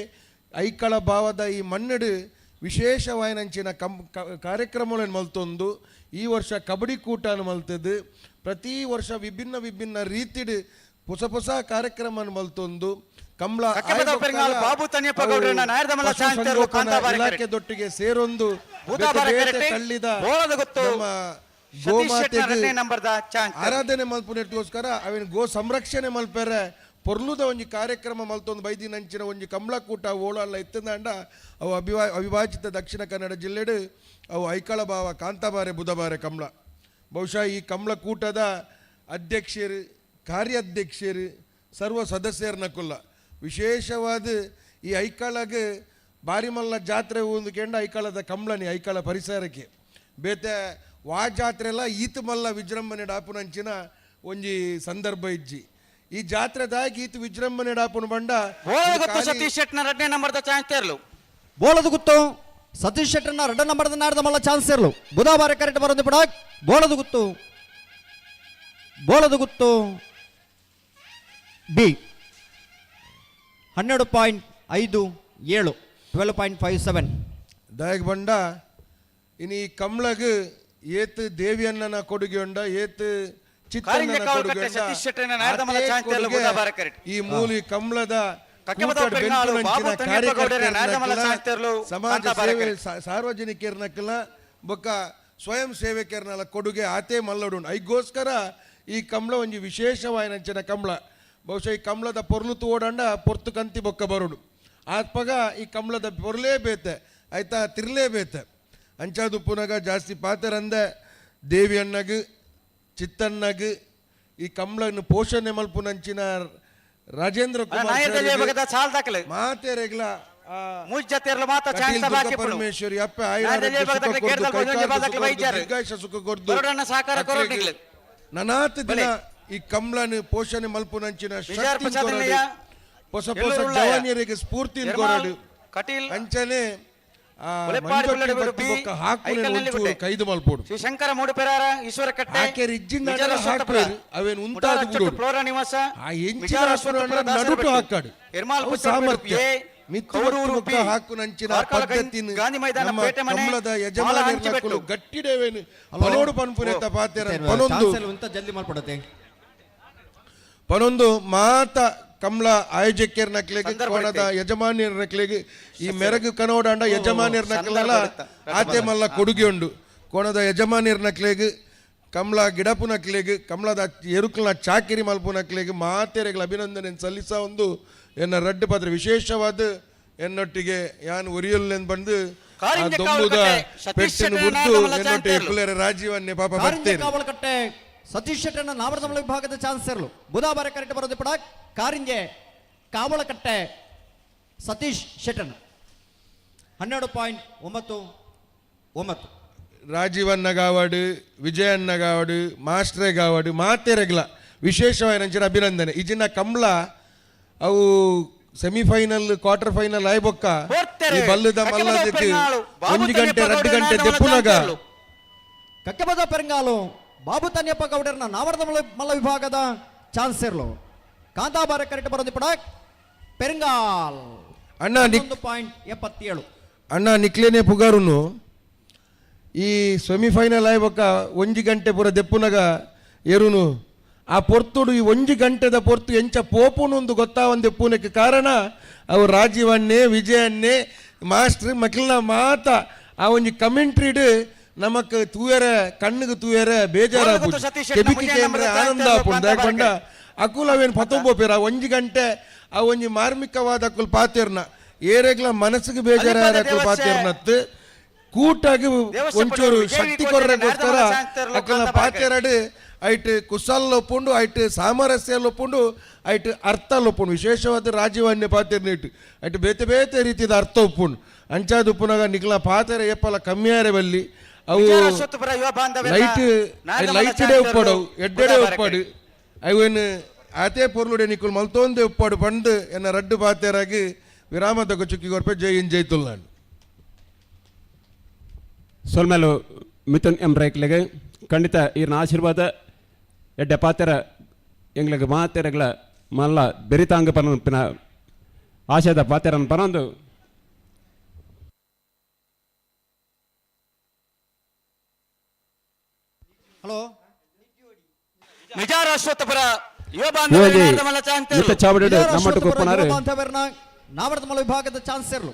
ಐಕಳ ಭಾವದ ಈ ಮನ್ನಡು ವಿಶೇಷವಾಯಿನಂಚಿನ ಕಾರ್ಯಕ್ರಮಗಳನ್ನು ಮಲ್ತೊಂದು ಈ ವರ್ಷ ಕಬಡ್ಡಿ ಕೂಟನ ಮಲ್ತದ್ದು ಪ್ರತಿ ವರ್ಷ ವಿಭಿನ್ನ ವಿಭಿನ್ನ ರೀತಿಡ್ ಹೊಸ ಕಾರ್ಯಕ್ರಮ ಮಲ್ತೊಂದು ಕಂಬಳ ಇಲಾಖೆದೊಟ್ಟಿಗೆ ಸೇರೊಂದು ತಳ್ಳಿದ ಗೋಮಾತೆಗೆ ಆರಾಧನೆ ಮಲ್ಪುನೆಗೋಸ್ಕರ ಅವನ ಗೋ ಸಂರಕ್ಷಣೆ ಮಲ್ಪೆರೆ ಪೊರ್ಲುದ ಒಂಜಿ ಕಾರ್ಯಕ್ರಮ ಮಲ್ತೊಂದು ಬೈದಿನಂಚಿನ ಒಂಜಿ ಕಂಬಳಕೂಟ ಓಳಲ್ಲ ಎತ್ತಂದಾಂಡ ಅವು ಅವಿಭಾಜಿತ ದಕ್ಷಿಣ ಕನ್ನಡ ಜಿಲ್ಲೆಡು ಅವು ಐಕಳಭಾವ ಕಾಂತಬಾರೆ ಬುಧಬಾರೆ ಕಂಬಳ ಬಹುಶಃ ಈ ಕಂಬಳಕೂಟದ ಅಧ್ಯಕ್ಷರು ಕಾರ್ಯಾಧ್ಯಕ್ಷರು ಸರ್ವ ಸದಸ್ಯರನ್ನ ವಿಶೇಷವಾದ ಈ ಐಕಳಗೆ ಬಾರಿ ಮಲ್ಲ ಜಾತ್ರೆ ಒಂದು ಕೆಂಡ ಐಕಳದ ಕಂಬಳನಿ ಐಕಳ ಪರಿಸರಕ್ಕೆ ಬೇತೆ ವಾ ಜಾತ್ರೆ ಎಲ್ಲ ಈತ ಮಲ್ಲ ವಿಜೃಂಭಣೆ ಡಾಪುನಂಚಿನ ಒಂಜಿ ಸಂದರ್ಭ ಇಜ್ಜಿ ಈ ಜಾತ್ರೆದಾಗಿ ಈತ ವಿಜೃಂಭಣೆ ಡಾಪುನ ಬಂಡ ಸತೀಶ್ ಶೆಟ್ನ 2ನೇ ನಂಬರ್ದ ಚಾನ್ಸ್ ಇರ್ಲು ಬೋಳದು ಗುತ್ತು ಸತೀಶ್ ಶೆಟ್ಟರ್ನ 2 ನಂಬರ್ದ ನಾಡ್ದ ಮಲ್ಲ ಚಾನ್ಸ್ ಇರ್ಲು ಬುಧವಾರ ಕರೆಕ್ಟ್ ಬರೋದು ಬಿಡ ಬೋಳದು ಗುತ್ತು ಬಿ 12.57 12.57 ದಾಯಕ್ ಬಂಡ ಇನ್ನು ಈ ಕಂಬಳಗೆ ಏತ್ ದೇವಿಯನ್ನ ಕೊಡುಗೆ ಉಂಡ ಏತ್ ಚಿತ್ತನ್ನ ಕೊಡುಗೆ ಈ ಮೂಲಿ ಕಂಬಳದ ಸಮಾಜ ಸೇವೆ ಸಾರ್ವಜನಿಕರನ್ನಕ್ಕೆಲ್ಲ ಬೊಕ್ಕ ಸ್ವಯಂ ಸೇವಕರನ್ನೆಲ್ಲ ಕೊಡುಗೆ ಆತೇ ಮಲ್ಲಡುಂಡು ಐಗೋಸ್ಕರ ಈ ಕಂಬಳ ಒಂಜಿ ವಿಶೇಷವಾಯಿನಂಚಿನ ಕಂಬಳ ಬಹುಶಃ ಈ ಕಂಬಳದ ಪೊರ್ಲು ಓಡಂಡ ಪೊರ್ತು ಕಂತಿ ಬೊಕ್ಕ ಬರುಡು ಆತ್ಪಗ ಈ ಕಂಬಳದ ಪೊರ್ಲೇ ಬೇತೆ ಆಯ್ತಾ ತಿರ್ಲೇ ಬೇತೆ ಅಂಚಾದು ಪುನಗ ಜಾಸ್ತಿ ಪಾತರಂದೆ ದೇವಿ ಅಣ್ಣಗ್ ಚಿತ್ತಣ್ಣಗ್ ಈ ಕಂಬಳನ್ನು ಪೋಷಣೆ ಮಲ್ಪುನಂಚಿನ ರಾಜೇಂದ್ರ ಮಾತೆರೆಗ್ಲ ಪರಮೇಶ್ವರಿ ಅಪ್ಪ ಸುಖ ಕೊರ್ದು ನನಾತ್ ದಿನ ಈ ಕಂಬಳನ್ನು ಪೋಷಣೆ ಮಲ್ಪುನಂಚಿನ ಹೊಸ ಹೊಸ ಜವಾನಿಯರಿಗೆ ಸ್ಫೂರ್ತಿ ಅಂಚನೆ ಕೈದು ಮಲ್ಪೋಡು ಶ್ರೀ ಶಂಕರ ಮೂಡುಪೆರಾರ ಈಶ್ವರ ಕಟ್ಟೆ ಅವೇನು ಉಂಟಾದ ಫ್ಲೋರ ನಿವಾಸ ನಡುಟು ಹಾಕಾಡು ಸಾಮರ್ಥ್ಯ ಹಾಕು ನಂಚಿನ ಗಾಂಧಿ ಮೈದಾನ ಪೇಟೆ ಮನೆ ಯಜಮಾನ ಗಟ್ಟಿಡೇವೇನು ಪನೋಡು ಪನ್ಪುನೆತ ಪಾತೆರ ಜಲ್ದಿ ಮಾಡ್ಕೊಡತ್ತೆ ಪನೊಂದು ಮಾತ ಕಂಬಳ ಆಯೋಜಕರ ನಕ್ಲೆಗೆ ಕೋಣದ ಯಜಮಾನ್ಯರ ನಕ್ಲೆಗೆ ಈ ಮೆರಗು ಕನೋಡಾಂಡ ಯಜಮಾನ್ಯರ ನಕ್ಲೆಲ್ಲ ಆತೆ ಮಲ್ಲ ಕೊಡುಗೆ ಉಂಡು ಕೋಣದ ಯಜಮಾನ್ಯರ ನಕ್ಲೆಗೆ ಕಂಬಳ ಗಿಡಪು ನಕ್ಲೆಗೆ ಕಂಬಳದ ಎರುಕಲ್ನ ಚಾಕಿರಿ ಮಲ್ಪು ನಕ್ಲೆಗೆ ಮಾತೆರೆಗಳ ಅಭಿನಂದನೆ ಸಲ್ಲಿಸ ಒಂದು ಎನ್ನ ರಡ್ಡು ಪಾತ್ರ ವಿಶೇಷವಾದ ಎನ್ನೊಟ್ಟಿಗೆ ಯಾನ್ ಒರಿಯಲ್ಲೆಂದು ಬಂದು ದೊಂಬುದ ಪೆಟ್ಟಿನ ಗುರ್ತು ಎನ್ನೊಟ್ಟಿಗೆ ರಾಜೀವನ್ನೇ ಪಾಪ ಬರ್ತೇನೆ ಸತೀಶ್ ಶೆಟ್ಟರ್ನ ನಾವಡದಮಲ ವಿಭಾಗದ ಚಾನ್ಸರ್ಲು ಬುಧವಾರ ಕರೆಕ್ಟ್ ಬರೋದು ಪಡ ಕಾರಿಂಜೆ ಕಾವಳಕಟ್ಟೆ ಸತೀಶ್ ಶೆಟ್ಟರ್ನ 12.99 ರಾಜೀವನ್ನ ಗಾವಡು ವಿಜಯನ್ನ ಗಾವಡು ಮಾಸ್ಟ್ರೇ ಗಾವಡು ಮಾತೆರೆಗ್ಲ ವಿಶೇಷವಾದ ಅಭಿನಂದನೆ ಈಜಿನ ಕಂಬಳ ಅವು ಸೆಮಿಫೈನಲ್ ಕ್ವಾರ್ಟರ್ ಫೈನಲ್ ಆಯ್ಬೊಕ್ಕ ಈ ಬಲ್ಲದ ಮಲ್ಲದಕ್ಕೆ 1 ಗಂಟೆ 2 ಗಂಟೆ ದೆಪ್ಪುನಗ ಕಕ್ಕೆಬದ ಪೆರಂಗಾಲು ಬಾಬು ತನ್ಯಪ್ಪ ಗೌಡರ್ನ ನಾವಡದ ಮಲ್ಲ ವಿಭಾಗದ ಚಾನ್ಸರ್ಲು ಕಾಂತಾಬಾರ ಕರೆಕ್ಟ್ ಬರೋದು ಪಡ ಪೆರಂಗಾಲ್ ಅಣ್ಣ 1.77 ಅಣ್ಣ ನಿಕ್ಲೇನೆ ಪುಗಾರುನು ಈ ಸೆಮಿಫೈನಲ್ ಆಯ್ಬೊಕ್ಕ 1 ಗಂಟೆ ಪೂರ ದೆಪ್ಪುನಗ ಎರುನು ಆ ಪೊರ್ತುಡು ಈ 1 ಗಂಟೆದ ಪೊರ್ತು ಎಂಚ ಪೋಪುನೊಂದು ಗೊತ್ತಾವಂದೆ ಪೂನಕ್ಕೆ ಕಾರಣ ಅವು ರಾಜೀವನ್ನೇ ವಿಜಯನ್ನೇ ಮಾಸ್ಟರ್ ಮಕ್ಕಳನ್ನ ಮಾತ ಆ ಒಂಜಿ ಕಮೆಂಟ್ರಿಡ್ ನಮಕ್ ತೂಯರ ಕಣ್ಣಿಗೆ ತೂಯರ ಬೇಜಾರ ಆನಂದ ಆಪುಂಡ ಅಕುಲ್ ಅವೇನು ಪತೊಂಬೋಪೇರ 1 ಗಂಟೆ ಆ ಒಂಜಿ ಮಾರ್ಮಿಕವಾದ ಅಕುಲ್ ಪಾತೆರ್ನ ಏರೆಗ್ಲ ಮನಸ್ಸಿಗೆ ಬೇಜಾರಾಗಕ್ಕೆ ಪಾತ್ಯರ್ನತ್ತು ಕೂಟಾಗಿ ಒಂಚೂರು ಶಕ್ತಿ ಕೊರ್ರೆಗೋಸ್ಕರ ಅಕ್ಕಲ ಪಾತ್ಯರಡು ಐಟ್ ಕುಸಲ್ ಒಪ್ಪುಂಡು ಐಟ್ ಸಾಮರಸ್ಯ ಒಪ್ಪುಂಡು ಐಟ್ ಅರ್ಥ ಒಪ್ಪುಂಡು ವಿಶೇಷವಾದ ರಾಜೀವಾನ್ಯ ಪಾತ್ಯರ್ನ ಇಟ್ಟು ಐಟ್ ಬೇತೆ ಬೇತೆ ರೀತಿಯ ಅರ್ಥ ಒಪ್ಪುಂಡು ಅಂಚಾದ ಉಪ್ಪುನಾಗ ನಿಕ್ಲ ಪಾತ್ರೆ ಎಪ್ಪಲ ಕಮ್ಮಿಯಾರೆ ಬಲ್ಲಿ ಅವು ಲೈಟ್ಡೆ ಉಪ್ಪಡವು ಎಡ್ಡೆಡೆ ಉಪ್ಪಡು ಅವೇನು ಆತೆ ಪೊರ್ಲುಡೆ ನಿಕ್ಕುಲು ಮಲ್ತೊಂದೆ ಉಪ್ಪಡು ಪಂಡು ಎನ್ನ ರಡ್ಡು ಪಾತ್ಯರಾಗಿ ವಿರಾಮ ತಗೋ ಚುಕ್ಕಿ ಕೊರ್ಪೆ ಜೈ ಇನ್ ಜೈ ತುಲ್ನಾಡು ಸೊಲ್ಮೇಲು ಮಿಥುನ್ ಎಂ ರೈಕ್ಲೆಗೆ ಖಂಡಿತ ಈರ್ನ ಆಶೀರ್ವಾದ ಎಡ್ಡೆ ಪಾತ್ಯರ ಎಂಗ್ಲಿಗೆ ಮಾತೆರಗಳ ಮಲ್ಲ ಬೆರಿತಾಂಗ ಪನ ಆಶಯದ ಪಾತ್ಯರನ್ನು ಪನೊಂದು ಹಲೋ ಮಿಜಾರ ಅಶ್ವತ್ಥಪುರ ನಾವರ್ತ ವಿಭಾಗದ ಚಾನ್ಸರ್ಲು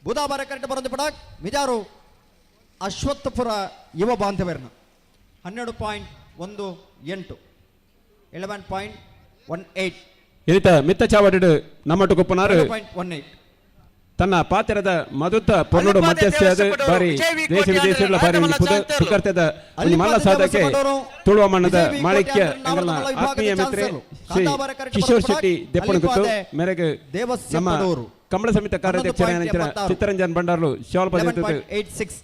ಬುಧಾವಾರ ಕರೆಕ್ಟ್ ಬರೋದು ಪಡ ಮಿಜಾರು ಅಶ್ವತ್ಥಪುರ ಯುವ ಬಾಂಧವ್ಯರನ್ನ 12.18 11.18 ಇರಿತ ಮಿತ್ತ ಚಾವಡಿಡು ನಮ್ಮಟ್ಟು ಕೊಪ್ಪನಾರು 11.18 ತನ್ನ ಪಾತ್ರದ ಮದುತ್ತ ಪೊರ್ಲುಡು ಮಧ್ಯಸ್ಥದ ಬಾರಿ ದೇಶ ವಿದೇಶಗಳ ಬಾರಿ ಸುಕರ್ತದ ಮಲ್ಲ ಸಾಧಕೆ ತುಳುವ ಮಣ್ಣದ ಮಾಣಿಕ್ಯ ಎಂಗಲ್ನ ಆತ್ಮೀಯ ಮಿತ್ರ ಶ್ರೀ ಕಿಶೋರ್ ಶೆಟ್ಟಿ ದೆಪ್ಪಣಗುತ್ತು ಮೇರೆಗೆ ನಮ್ಮ ಕಂಬಳ ಸಮಿತಿ ಕಾರ್ಯಾಧ್ಯಕ್ಷರ ಚಿತ್ತರಂಜನ್ ಬಂಡಾರ್ಲು ಶಾಲ್ ಪದ್ಧತಿ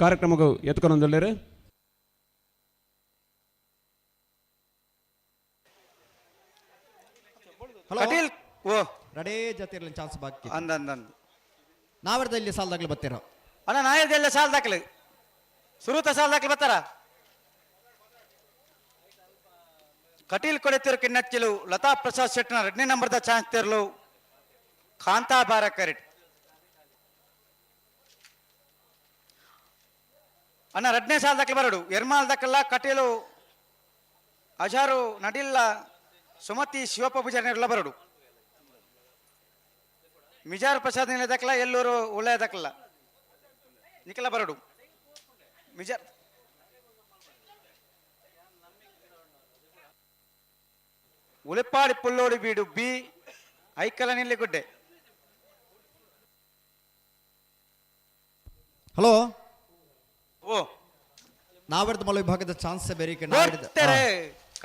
ಕಾರ್ಯಕ್ರಮಕ್ಕೂ ಎತ್ಕೊಂಡೊಂದುಳ್ಳೇರು ಕಟೀಲ್ ಓ ರಡೇ ಜೊತೆ ಚಾನ್ಸ್ ಬಾಕಿ ಅಂದಂದ ನಾವರ್ದಲ್ಲಿ ಸಾಲದಾಗ್ಲಿ ಬರ್ತೀರ ಅಣ್ಣ ನಾಯರ್ದೆಲ್ಲ ಸಾಲದಾಕ್ಲಿ ಸುರುತ ಸಾಲದಾಕ್ಲಿ ಬರ್ತಾರ ಕಟೀಲ್ ಕೊಡೆತಿರು ಕಿನ್ನಚ್ಚಿಲು ಲತಾ ಪ್ರಸಾದ್ ಶೆಟ್ನ 2ನೇ ನಂಬರ್ದ ಚಾನ್ಸ್ ತೆರಲು ಕಾಂತಾ ಬಾರ ಕರೆಟ್ ಅಣ್ಣ 2ನೇ ಸಾಲದಾಕ್ಲಿ ಬರಡು ಎರ್ಮಾಲ್ದಕ್ಕಲ್ಲ ಕಟೀಲು ಅಜಾರು ನಡಿಲ್ಲ ಸುಮತಿ ಶಿವಪ್ಪ ಪೂಜಾರಿನೆಲ್ಲ ಬರಡು ಮಿಜಾರ್ ಪ್ರಸಾದ್ ದಕ್ಕಲ್ಲ ಎಲ್ಲೂರು ಒಳ್ಳೆಯದಕ್ಕಲ್ಲ ನಿಖಲ ಬರಡು ಮಿಜಾರ್ ಉಳಿಪಾಡಿ ಪುಲ್ಲೋಡಿ ಬೀಡು ಬಿ ಐಕಲ ನಿಲ್ಲಿ ಗುಡ್ಡೆ ಹಲೋ ಓ ನಾವರ್ದ ಮಲ ವಿಭಾಗದ ಚಾನ್ಸ್ ಬೇರೆ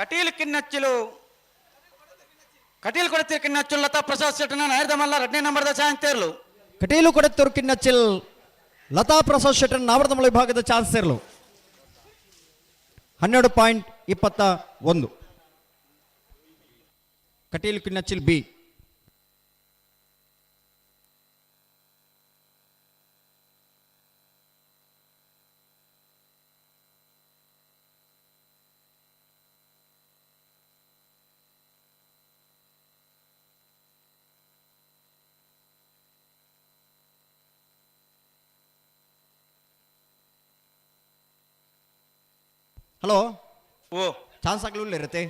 ಕಟೀಲ್ ಕಿನ್ನಚ್ಚಿಲು ಕಟೀಲ್ ಕೊಡುತ್ತೀರು ಕಿನ್ನಚ್ಚುಲ್ ಲತಾ ಪ್ರಸಾದ್ ಶೆಟ್ಟನ ನಾಯರ್ದ ಮಲ್ಲ 2ನೇ ನಂಬರ್ದ ಚಾನ್ಸ್ ತೇರ್ಲು ಕಟೀಲು ಕೊಡುತ್ತೀರು ಕಿನ್ನಚ್ಚಿಲ್ ಲತಾ ಪ್ರಸಾದ್ ಶೆಟ್ಟನ ನಾವರ್ದ ಮಲ ವಿಭಾಗದ ಚಾನ್ಸ್ ತೇರ್ಲು 12.21 ಕಟೀಲು ಕಿನ್ನಚ್ಚಿಲ್ ಬಿ ಹಲೋ ಓ ಚಾನ್ಸ್ ಆಗ್ಲೂ ಇರುತ್ತೆ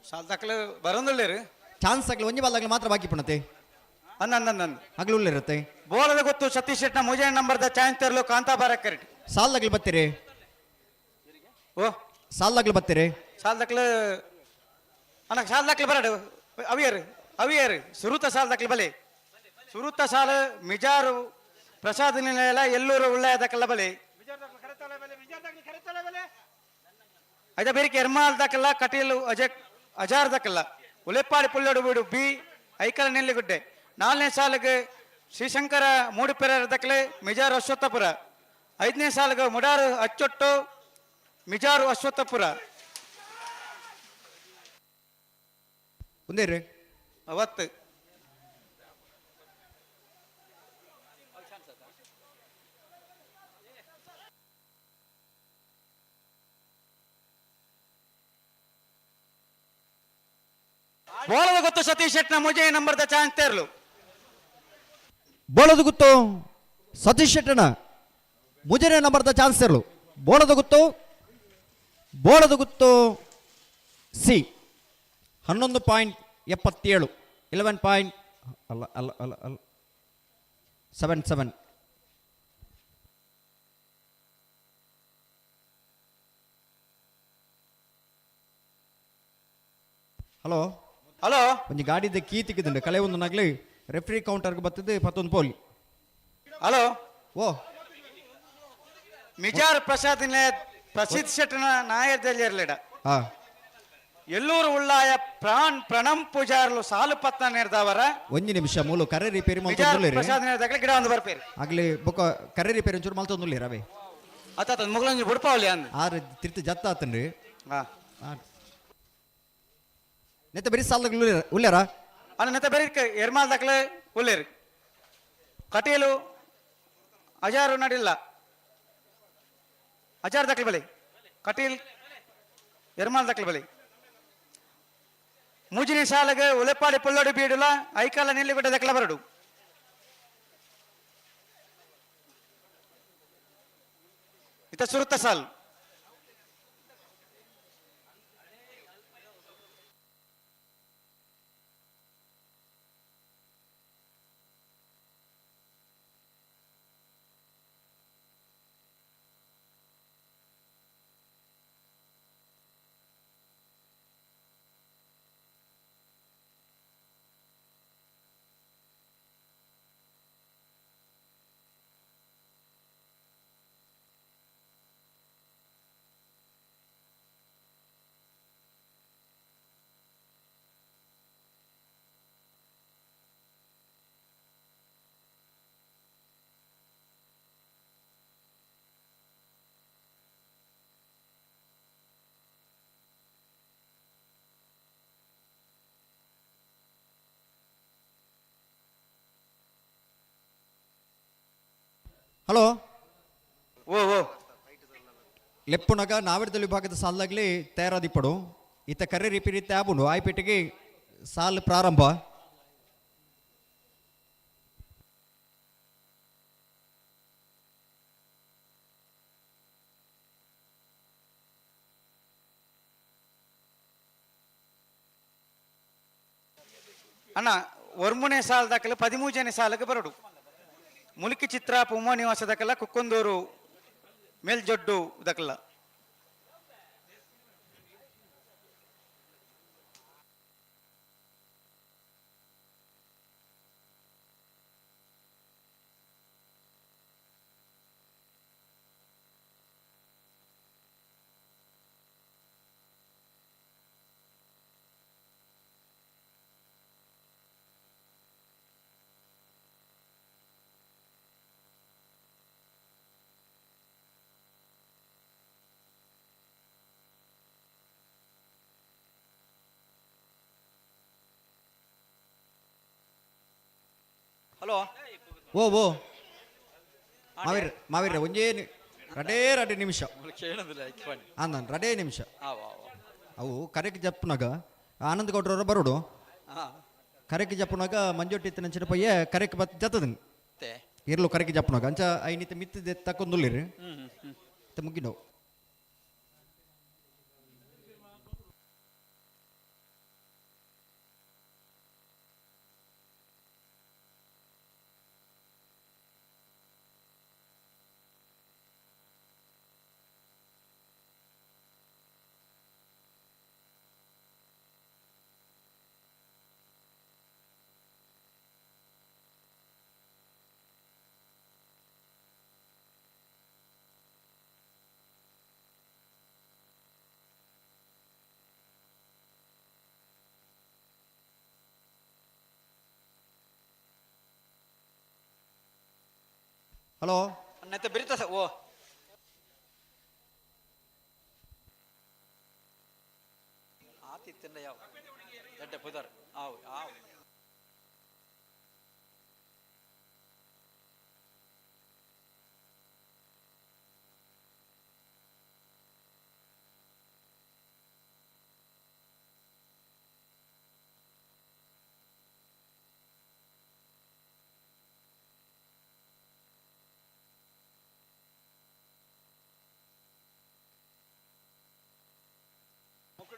ಸಾಲ್ದಾಕ್ಲು ಬರೋದಿಲ್ಲೇರು ಚಾನ್ಸ್ ಆಗ್ಲಿ ಒಂಜಿ ಬಾಲ್ದಾಗ್ಲಿ ಮಾತ್ರ ಬಾಕಿ ಪಣತೆ ಅಂದಂದ ಆಗ್ಲೂ ಇರುತ್ತೆ ಬೋಲದ ಗೊತ್ತು ಸತೀಶ್ ಶೆಟ್ನ 3ನೇ ನಂಬರ್ದ ಚಾನ್ಸ್ ತೆರಲು ಕಾಂತಾ ಬಾರ ಕರೆಟ್ ಸಾಲ್ದಾಗ್ಲಿ ಬರ್ತೀರಿ ಓ ಸಾಲ್ದಾಗ್ಲಿ ಬರ್ತೀರಿ ಸಾಲ್ದಾಕ್ಲು ಅಣ್ಣ ಸಾಲ್ದಾಕ್ಲಿ ಬರಡು ಅವಿಯರು ಸುರುತ ಸಾಲ್ದಾಕ್ಲಿ ಬಲೆ ಸುರುತ ಸಾಲು ಮಿಜಾರು ಪ್ರಸಾದ್ ನಿಲಯ ಎಲ್ಲೂರು ಒಳ್ಳೆಯದಕ್ಕಲ್ಲ ಬಲೆ ಅದ ಬೇರೆ ಎರ್ಮಾಲ್ ದಕ್ಕಲ್ಲ ಕಟೀಲು ಅಜಾರ್ ದಕ್ಕಲ್ಲ ಉಲೆಪ್ಪಾಡಿ ಪುಲ್ಲೋಡು ಬೀಡು ಬಿ ಐಕಲ ನೆಲ್ಲಿಗುಡ್ಡೆ 4ನೇ ಸಾಲಿಗೆ ಶ್ರೀಶಂಕರ ಮೂಡುಪೆರ ದಕ್ಕಲೆ ಮಿಜಾರು ಅಶ್ವತ್ಥಪುರ 5ನೇ ಸಾಲಿಗೆ ಮುಡಾರು ಅಚ್ಚೊಟ್ಟು ಮಿಜಾರು ಅಶ್ವತ್ಥಪುರ ಒಂದೇ ರೀ ಅವತ್ತು ಬೋಳದ ಗೊತ್ತು ಸತೀಶ್ ಶೆಟ್ನ 3ನೇ ನಂಬರ್ದ ಚಾನ್ಸ್ ತೇರ್ಲು ಬೋಳದ ಗೊತ್ತು ಸತೀಶ್ ಶೆಟ್ಟನ 3ನೇ ನಂಬರ್ದ ಚಾನ್ಸ್ ತೇರ್ಲು ಬೋಳದ ಗೊತ್ತು ಸಿ 11.77 11. ಅಲ್ಲ 77 ಹಲೋ ಒಂದು ಗಾಡಿದ ಕೀ ತೆಗೆದುಂಡು ಕಲೆ ಒಂದು ನಗ್ಲಿ ರೆಫ್ರಿ ಕೌಂಟರ್ಗೆ ಬರ್ತದೆ 11 ಪೋಲಿ ಹಲೋ ಓ ಮಿಜಾರ್ ಪ್ರಸಾದ್ ಪ್ರಸಿದ್ಧ ಶೆಟ್ಟನ ನಾಯರ್ದಲ್ಲಿ ಇರಲಿಡ ಹಾ ಎಲ್ಲೂರು ಉಳ್ಳಾಯ ಪ್ರಣಮ್ ಪೂಜಾರ್ಲು ಸಾಲು ಪತ್ತ ನೆರೆದವರ ಒಂಜಿ ನಿಮಿಷ ಮೂಲು ಕರೆ ರಿಪೇರಿ ಮಿಜಾರ್ ಮಲ್ತೊಂದುಲ್ಲೇರಿ ಪ್ರಸಾದ್ ನೆರೆದಾಗಲೇ ಗಿಡ ಒಂದು ಬರ್ಪೇರಿ ಆಗ್ಲಿ ಬೊಕ್ಕ ಕರೆ ರಿಪೇರಿ ಒಂಚೂರು ಮಲ್ತೊಂದುಲ್ಲೇರಿ ರವೆ ಅತ್ತ ಮುಗ್ಲಂಜಿ ಬುಡ್ಪಾವಲಿ ಅಂದ್ ಆರು ತಿರ್ತಿ ಜತ್ತ ಆತನ್ರಿ ಹಾ ನೆತ್ತ ಬರೀ ಸಾಲದಾಗ ಉಲ್ಲೇರ ಅಲ್ಲ ನೆತ್ತ ಬೇರೆ ಎರ್ಮಾಲ್ ದಾಖಲೆ ಉಳ್ಳೇರಿ ಕಟೀಲು ಅಜಾರು ನಡಿಲ್ಲ ಅಜಾರ್ ದಾಖಲೆ ಬಳಿ ಕಟೀಲ್ ಎರ್ಮಾಲ್ ದಾಖಲೆ ಬಳಿ ಮೂಜಿನಿ ಸಾಲಗೆ ಉಲೆಪಾಡಿ ಪುಲ್ಲೋಡಿ ಬೀಡುಲ ಐಕಾಲ ನಿಲ್ಲಿಗುಡ್ಡ ದಾಖಲೆ ಬರಡು ಇತ ಸುರುತ್ತ ಸಾಲ್ ಹಲೋ ಓ ಓ ಲೆಪ್ಪುನಗ ನಾವಿಡದಲ್ಲಿ ವಿಭಾಗದ ಸಾಲಾಗ್ಲಿ ತಯಾರಾದಿಪ್ಪಡು ಈತ ಕರೆ ರಿಪೇರಿ ತ್ಯಾಬುಂಡು ಆಯ್ಪೇಟೆಗೆ ಸಾಲ್ ಪ್ರಾರಂಭ ಅಣ್ಣ ಒರ್ಮುನೆ ಸಾಲ್ ದಾಖಲೆ 13ನೇ ಸಾಲಕ್ಕೆ ಬರಡು ಮುಲ್ಕಿ ಚಿತ್ರ ಪುಮ್ಮ ನಿವಾಸ ದಕ್ಕಲ್ಲ ಕುಕ್ಕೊಂದೂರು ಮೇಲ್ಜೊಡ್ಡು ದಕ್ಕಲ್ಲ ಹಲೋ ಓ ಓ ಮಾವೀರ ಒಂಜೇ ರಡೇ ನಿಮಿಷ ನಾನು ರಡೇ ನಿಮಿಷ ಅವು ಕರೆಕ್ ಜಪ್ಪನಾಗ ಆನಂದ್ ಗೌಡ್ರವ್ರ ಬರೋಡು ಕರೆಕ್ ಜಪ್ಪನಾಗ ಮಂಜೊಟ್ಟಿ ನಂಚಿನ ಪಯ್ಯ ಕರೆಕ್ ಬತ್ ಜತ್ತದನ್ ಇರ್ಲು ಕರೆಕ್ ಜಪ್ಪನಾಗ ಅಂಚ ಐನಿತ ಮಿತ್ತಿದೆ ತಕ್ಕೊಂದುಲ್ಲಿರಿ ಮುಗಿನವು ಹಲೋ ಅನ್ನತ್ತೆ ಬಿರಿತ ಓ ಆತಿತ್ತಿನ ಯಾವ ದಡ್ಡ ಪುದರ್ ಆವ್ ಆವ್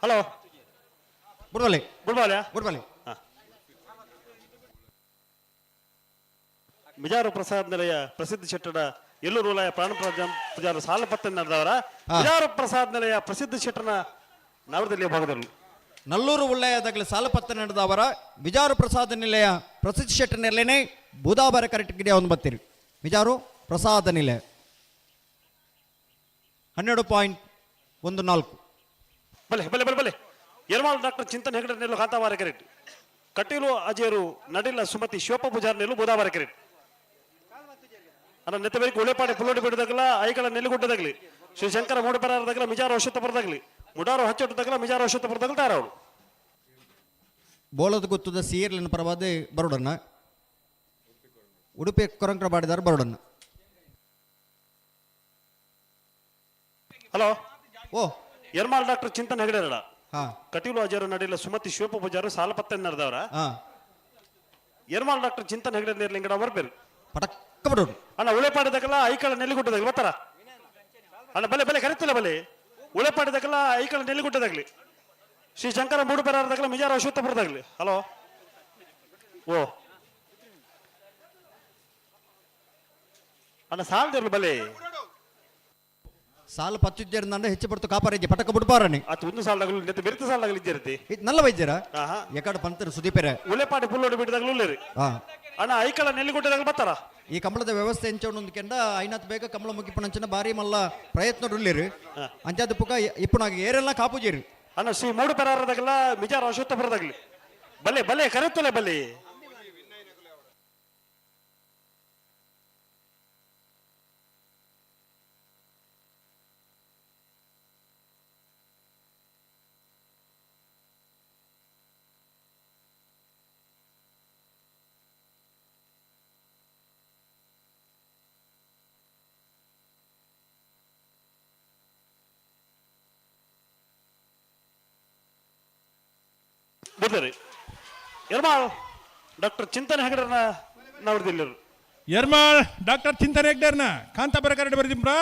ಹಲೋ ಬುಡ್ಬಾಲೆ ಬುಡ್ಬಾಲೆ ಮಿಜಾರು ಪ್ರಸಾದ್ ನಿಲಯ ಪ್ರಸಿದ್ಧ ಶೆಟ್ಟರ ಎಲ್ಲೂರು ವಲಯ ಪ್ರಾಣ ಪೂಜಾರ ಸಾಲ ಪತ್ತ ನಡೆದವರ ಮಿಜಾರು ಪ್ರಸಾದ್ ನಿಲಯ ಪ್ರಸಿದ್ಧ ಶೆಟ್ಟನ ನವರದಲ್ಲಿ ಭಾಗದಲ್ಲಿ ನಲ್ಲೂರು ಉಳ್ಳಾಯದಾಗಲೇ ಸಾಲಪತ್ತ ನಡೆದವರ ವಿಜಾರು ಪ್ರಸಾದ ನಿಲಯ ಪ್ರಸಿದ್ಧ ಶೆಟ್ಟ ನೆಲೆನೆ ಬುಧಾಬಾರ ಕರೆಕ್ಟ್ ಗಿಡ ಒಂದು ಬತ್ತೀರಿ ಮಿಜಾರು ಪ್ರಸಾದ ನಿಲೆ 12.14. ಬಲೆ ಬಲೆ ಬಲೆ ಬಲೆ ಯರ್ಮಾಲ್ ಡಾಕ್ಟರ್ ಚಿಂತನ್ ಹೆಗಡೆ ನೆಲ್ಲು ಕಾಂತಾವಾರ ಕೆರೆಟ್ ಕಟೀಲು ಅಜೇರು ನಡಿಲ್ಲ ಸುಮತಿ ಶಿವಪ್ಪ ಪೂಜಾರ್ ನೆಲ್ಲು ಬೋದಾವಾರ ಕೆರೆಟ್ ಅನ್ನ ನೆತ್ತಬೇರಿಗೆ ಉಳೆಪಾಡಿ ಪುಲ್ಲೋಡಿ ಬಿಡದಾಗಲ ಐಕಳ ನೆಲ್ಲಿಗುಡ್ಡದಾಗಲಿ ಶ್ರೀ ಶಂಕರ ಮೂಡಪರಾರದಾಗಲ ಮಿಜಾರು ಅಶ್ವತ್ಥಪುರದಾಗಲಿ ಮುಡಾರು ಹಚ್ಚೊಟ್ಟದಾಗಲ ಮಿಜಾರು ಅಶ್ವತ್ಥಪುರದಾಗಲ ತಾರವಳು ಬೋಳದ ಗೊತ್ತದ ಸೀರ್ಲಿನ ಪರವಾದ ಬರೋಡನ್ನ ಉಡುಪಿ ಕೊರಂಕ್ರ ಬಾಡಿದಾರ ಬರೋಡನ್ನ. ಹಲೋ ಓ ಯರ್ಮಾಲ್ ಡಾಕ್ಟರ್ ಚಿಂತನ್ ಹೆಗಡೆ ರಡ ಹಾ ಕಟೀಲು ಅಜೇರು ನಡಿಲ್ಲ ಸುಮತಿ ಶಿವಪ್ಪ ಪೂಜಾರು ಸಾಲ ಪತ್ತೆ ನಡೆದವರ ಹಾ ಯರ್ಮಾಲ್ ಡಾಕ್ಟರ್ ಚಿಂತನ್ ಹೆಗಡೆ ನೇರ್ಲಿಂಗಡ ಬರ್ಬೇರು ಪಟಕ್ಕ ಬರೋಡು ಅಣ್ಣ ಉಳೆಪಾಡಿದಾಗಲ ಐಕಳ ನೆಲ್ಲಿಗುಡ್ಡದಾಗಲಿ ಬರ್ತಾರ ಅಣ್ಣ ಬಲೆ ಬಲೆ ಕರಿತಿಲ್ಲ ಬಲೆ ಉಳೆಪಾಡಿದಾಗಲ ಐಕಳ ನೆಲ್ಲಿಗುಡ್ಡದಾಗಲಿ ಶ್ರೀ ಶಂಕರ ಮೂಡುಪೆರಾರದಾಗಲ ಮಿಜಾರ ಅಶ್ವತ್ಥಪುರದಾಗಲಿ. ಹಲೋ ಓ ಅಣ್ಣ ಸಾಲದಿರ್ಲಿ ಬಲೆ ಸಾಲ ಪತ್ತಿದ್ದೇರಂದ ಹೆಚ್ಚು ಬರ್ತು ಕಾಪಾರಿಗೆ ಪಟಕ ಬಿಡ್ಬಾರನಿ ಅದು ಒಂದು ಸಾಲದಾಗಲು ನೆತ್ತ ಬೆರೆತ ಸಾಲದಾಗಲಿ ಇದ್ದಿರತಿ ಇದು ನಲ್ಲ ವೈದ್ಯರ ಎಕಡೆ ಪಂತರು ಸುದೀಪೆರೆ ಉಳೆಪಾಡಿ ಪುಲ್ಲೋಡಿ ಬಿಡಿದಾಗಲೂ ಇಲ್ಲ ರೀ ಹಾ ಅಣ್ಣ ಐಕಳ ನೆಲ್ಲಿಗುಡ್ಡದಾಗಲಿ ಬರ್ತಾರ ಈ ಕಂಬಳದ ವ್ಯವಸ್ಥೆ ಎಂಚೊಂದು ಕೆಂಡ ಐನತ್ ಬೇಗ ಕಂಬಳ ಮುಗಿಪಣಂಚನ ಬಾರಿ ಮಲ್ಲ ಪ್ರಯತ್ನ ಉಳ್ಳಿರಿ ಅಂಚಾದ ಪುಕ ಇಪ್ಪನಾಗ ಏರೆಲ್ಲ ಕಾಪುಜಿರಿ ಅಣ್ಣ ಶ್ರೀ ಮೂಡುಪೆರಾರದಾಗಲ ಮಿಜಾರ ಅಶ್ವತ್ಥಪುರದಾಗಲಿ ಬಲೆ ಬಲೆ ಕರೆತ್ತಲೆ ಬಲೆ ಬಿಡ್ತಾರೆ Yermal doctor Chintan ಹೆಗಡರ್ನ ನೋಡ್ದಿಲ್ಲರು Yermal doctor Chintan ಹೆಗ್ಡರ್ನ ಕಾಂತಾಪುರ curd ಬರೆದಿಮ್ರ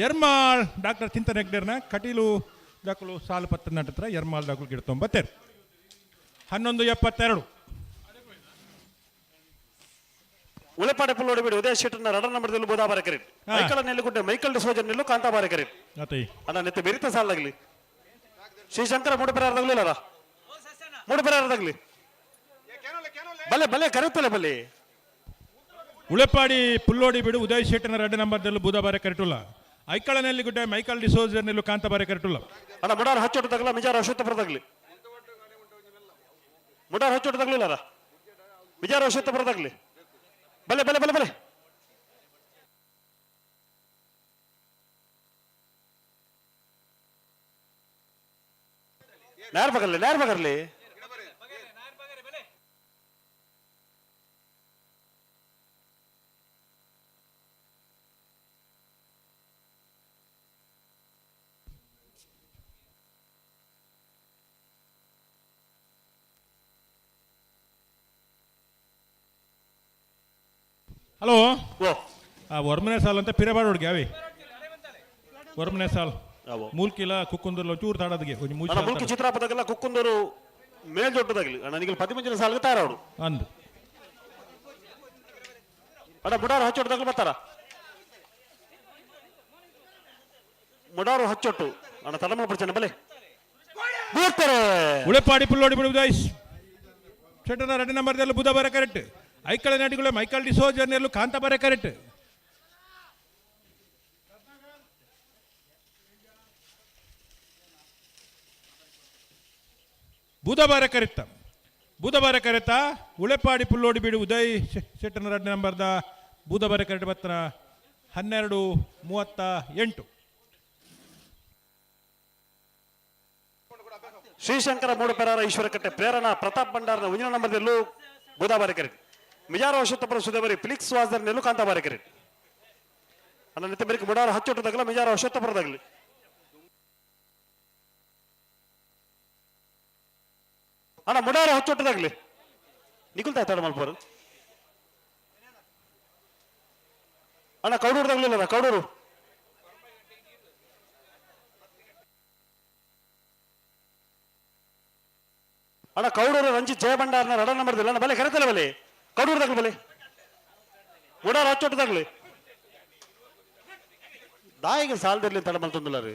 Yermal doctor Chintan ಹೆಗ್ಡರ್ನ Kateel ದಾಖಲು ಸಾಲು ಪತ್ತ ನಟತ್ರ ಯರ್ಮಾಳ್ ದಾಖಲು ಗಿಡ 92 1172 ಉಳೆಪಾಡೆ ಪುಲ್ಲೋಡಿ ಬಿಡು ಉದಯ ಶೆಟ್ಟರ್ನ ರಡ ನಂಬರ್ದಲ್ಲೂ ಬೋದಾಬಾರ ಕರೆಟ್ ಮೈಕಲ್ ನೆಲ್ಲಿಗುಡ್ಡೆ ಮೈಕಲ್ ಡಿಸೋಜನ್ ನೆಲ್ಲು ಕಾಂತಾಬಾರ ಕರೆಟ್ ಅಣ್ಣ ನೆತ್ತ ಬೆರಿತ ಸಾಲಾಗ್ಲಿ ಶ್ರೀ ಶಂಕರ ಮೂಡುಪೆರಾರದಾಗಲಿ ಇಲ್ಲರ ಮೂಡುಪೆರಾರದಾಗಲಿ ಬಲೆ ಬಲೆ ಕರೆತ್ತಲೆ ಬಲೆ ಉಳೆಪಾಡಿ ಪುಲ್ಲೋಡಿ ಬಿಡು ಉದಯ್ ಶೆಟ್ಟನ ರಡ್ಡ ನಂಬರ್ದಲ್ಲೂ ಬುಧವಾರ ಕರೆಟುಲ್ಲ ಐಕಳ ನೆಲ್ಲಿಗುಡ್ಡೆ ಮೈಕಲ್ ಡಿಸೋಜರ್ ನೆಲ್ಲು ಕಾಂತಾಬಾರ ಕರೆಟುಲ್ಲ ಅಣ್ಣ ಮುಡಾರ್ ಹಚ್ಚೊಟ್ಟದಾಗಲ ಮಿಜಾರ ಅಶ್ವತ್ಥಪುರದಾಗಲಿ ಮುಡಾರ್ ಹಚ್ಚೊಟ್ಟದಾಗಲಿ ಇಲ್ಲರ ಮಿಜಾರ ಅಶ್ವತ್ಥಪುರದಾಗಲಿ ಬಲೆ ಬಲೆ ಬಲೆ ಬಲೆ ನೇರ ಬಗರ್ಲಿ ಹಲೋ ವರ್ಮನೆ ಸಾಲ್ ಅಂತ ಪಿರಬಾಡ್ ಹುಡುಗಿ ಅವಿ ವರ್ಮನೆ ಸಾಲ್ ಮೂಲ್ಕಿಲ ಕುಕ್ಕುಂದೂರು ಚೂರು ತಾಡೋದಿಗೆ ಮೂಲ್ಕಿ ಚಿತ್ರಾಪದಾಗೆಲ್ಲ ಕುಕ್ಕುಂದೂರು ಮೇಲ್ದೊಡ್ಡದಾಗಲಿ ಅಣ್ಣ ನಿಗಲ್ 15 ಸಾಲ್ಗೆ ತಾರವಡು ಅಂದು ಅಣ್ಣ ಮುಡಾರು ಹಚ್ಚೊಟ್ಟದಾಗಲಿ ಬರ್ತಾರ ಮುಡಾರು ಹಚ್ಚೊಟ್ಟು ಅಣ್ಣ ತಡಮ ಪ್ರಚನೆ ಬಲೆ ಬರ್ತಾರೆ ಉಳೆಪಾಡಿ ಪುಲ್ಲೋಡಿ ಬಿಡು ಉದಯ್ ಶೆಟ್ಟನ ರಡ್ಡ ನಂಬರ್ದಲ್ಲೂ ಬುಧವಾರ ಕರೆಕ್ಟ್ ಐಕಳ ನಾಟಿಗಳು ಮೈಕಲ್ ಡಿಸೋಜರ್ ನೆಲ್ಲು ಕಾಂತಾಬಾರ ಕರೆಕ್ಟ್ ಬುಧವಾರ ಕರೆತ ಉಳೆಪಾಡಿ ಪುಲ್ಲೋಡಿ ಬಿಡು ಉದಯ್ ಶೆಟ್ಟನ ರಡ್ಡ ನಂಬರ್ದ ಬುಧವಾರ ಕರೆಕ್ಟ್ ಬತ್ತನ 12:38 ಶ್ರೀಶಂಕರ ಮೂಡುಪೆರಾರ ಈಶ್ವರಕಟ್ಟೆ ಪ್ರೇರಣಾ ಪ್ರತಾಪ್ ಭಂಡಾರನ ಉಂಜಿನ ನಂಬರ್ದಲ್ಲೂ ಬುಧವಾರ ಕರೆಕ್ಟ್ ಮಿಜಾರ ಅಶ್ವತ್ಥಪುರ ಸುದೇವರಿ ಫಿಲಿಕ್ಸ್ ವಾಸರ್ ನೆಲ್ಲು ಕಾಂತಾಬಾರ ಕರೆಕ್ಟ್ ಅಣ್ಣ ನಿತ್ಯ ಬೆರಿಕೆ ಮುಡಾರ ಹಚ್ಚೊಟ್ಟದಾಗಲ ಮಿಜಾರ ಅಶ್ವತ್ಥಪುರದಾಗಲಿ ಅಣ್ಣ ಮುಡಾರ ಹಚ್ಚೊಟ್ಟದಾಗಲಿ ನಿಗುಲ್ತಾ ತಡ ಮಲ್ಪರು ಅಣ್ಣ ಕೌಡೂರದಾಗ್ಲಿಲ್ಲ ಕೌಡೂರು ಅಣ್ಣ ಕೌಡೂರು ರಂಜಿತ್ ಜಯಭಂಡಾರನ ರಡ ನಂಬರ್ದಿಲ್ಲ ಅಣ್ಣ ಬಲೆ ಕರೆತಲ್ಲ ಬಲೆ ಕೌಡೂರದಾಗ್ಲಿ ಬಲೆ ಮುಡಾರ ಹಚ್ಚೊಟ್ಟದಾಗ್ಲಿ ದಾಯಿಗೆ ಸಾಲದಿರ್ಲಿ ತಡ ಮಲ್ತಂದಿಲ್ಲ ರೀ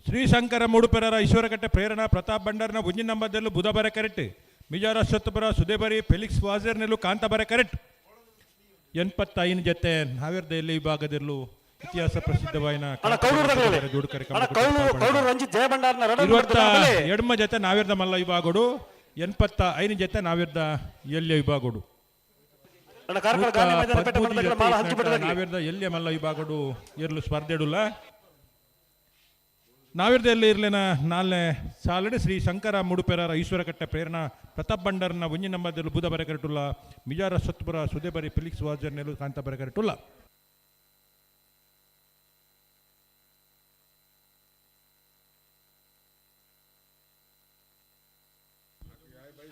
ಶ್ರೀಶಂಕರ ಮೂಡುಪೆರಾರ ಈಶ್ವರಕಟ್ಟೆ ಪ್ರೇರಣಾ ಪ್ರತಾಪ್ ಭಂಡಾರನ ಉಂಜಿನ ನಂಬರ್ದಲ್ಲೂ ಬುಧವಾರ ಕರೆಕ್ಟ್ ಮಿಜಾರ ಅಶ್ವತ್ಥಪುರ ಸುದೇಬರಿ ಫೆಲಿಕ್ಸ್ ವಾಜರ್ ನೆಲ್ಲು ಕಾಂತಾಬಾರ ಕರೆಕ್ಟ್ 85 ಜೊತೆ ನಾವಿರ್ದಲ್ಲಿ ವಿಭಾಗದಲ್ಲೂ ಇತಿಹಾಸ ಪ್ರಸಿದ್ಧವಾಯಿನ ಎಡ್ಮ ಜೊತೆ ನಾವಿರ್ದ ಮಲ್ಲ ವಿಭಾಗಡು 85 ಜೊತೆ ನಾವಿರ್ದ ಎಲ್ಯ ವಿಭಾಗಡು ನಾವಿರ್ದ ಎಲ್ಯ ಮಲ್ಲ ವಿಭಾಗಡು ಇರ್ಲು ಸ್ಪರ್ಧೆಡುಲ್ಲ ನಾವಿರ್ದಲ್ಲಿ ಇರ್ಲಿನ 4ನೇ ಸಾಲಡೆ ಶ್ರೀ ಶಂಕರ ಮುಡುಪೆರಾರ ಈಶ್ವರಕಟ್ಟೆ ಪ್ರೇರಣಾ ಪ್ರತಾಪ್ ಬಂಡರ್ನ ಒಂಜಿ ನಂಬರ್ದಲ್ಲೂ ಬುಧ ಬರಕರಟುಲ್ಲ ಮಿಜಾರ ಸತ್ಪುರ ಸುದೇಬರಿ ಫಿಲಿಕ್ಸ್ ವಾಜರ್ನೆಲು ಕಾಂತ ಬರಕರಟುಲ್ಲ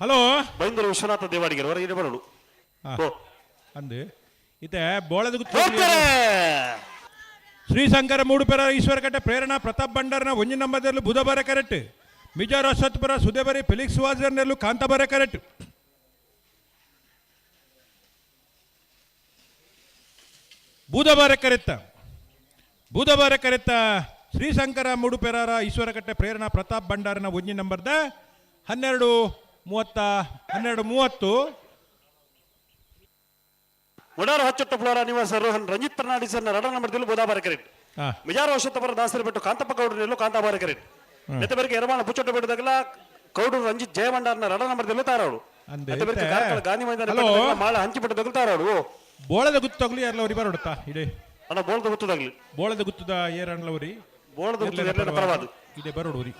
ಹಲೋ ಬೈಂದೂರು ವಿಶ್ವನಾಥ ದೇವಾಡಿಗರು ಹೊರಗೆ ಬರೋದು ಅಂದು ಇತ್ತೆ ಬೋಳದ ಶ್ರೀ ಶಂಕರ ಮೂಡುಪೆರ ಈಶ್ವರಕಟ್ಟೆ ಪ್ರೇರಣಾ ಪ್ರತಾಪ್ ಬಂಡರ್ನ ಒಂಜಿ ನಂಬರ್ದಲ್ಲೂ ಬುಧ ಬರ ಕರೆಕ್ಟ್ ಮಿಜಾರ ಸತ್ಪುರ ಸುದೇಬರಿ ಫಿಲಿಕ್ಸ್ ವಾಜರ್ನೆಲು ಕಾಂತ ಬರ ಕರೆಕ್ಟ್ ಬುಧವಾರ ಕರೆತ್ತ ಶ್ರೀ ಶಂಕರ ಮೂಡುಪೆರಾರ ಈಶ್ವರಕಟ್ಟೆ ಪ್ರೇರಣಾ ಪ್ರತಾಪ್ ಭಂಡಾರನ ಒಂಜಿ ನಂಬರ್ದ 12:30 ಒಡಾರ ಹಚ್ಚೊಟ್ಟ ಫ್ಲೋರ ನಿವಾಸ ರೋಹನ್ ರಂಜಿತ್ ಫರ್ನಾಂಡಿಸ್ ರಡ ನಂಬರ್ದಲ್ಲೂ ಬುಧವಾರ ಕರೆಕ್ಟ್ ಮಿಜಾರ ವಶತ್ತಪರ ದಾಸರ ಬಿಟ್ಟು ಕಾಂತಪ್ಪ ಗೌಡರಲ್ಲೂ ಕಾಂತಾಬಾರ ಕರೆಕ್ಟ್ ನೆತ್ತಬರಿಗೆ ಎರಮಾಣ ಪುಚ್ಚೊಟ್ಟ ಬಿಡದಾಗಲ ಕೌಡರು ರಂಜಿತ್ ಜಯಮಂಡಾರ್ನ ರಡ ನಂಬರ್ದಲ್ಲೂ ತಾರಾಡು ಗಾಂಧಿ ಮೈದಾನ ಮಾಳ ಹಂಚಿಬಿಟ್ಟು ತಾರಾಡು ಬೋಳದ ಗುತ್ತೋಗ್ಲಿ ಯಾರಲ್ಲವರಿ ಬರೋಡುತ್ತಾ ಇದೇ ಅಣ್ಣ ಬೋಳದ ಗುತ್ತದಾಗ್ಲಿ ಬೋಳದ ಗುತ್ತದ ಏರಣ್ಲವರಿ ಬೋಳದ ಗುತ್ತದ ಪರವಾದ ಇದೇ ಬರೋಡುವರಿ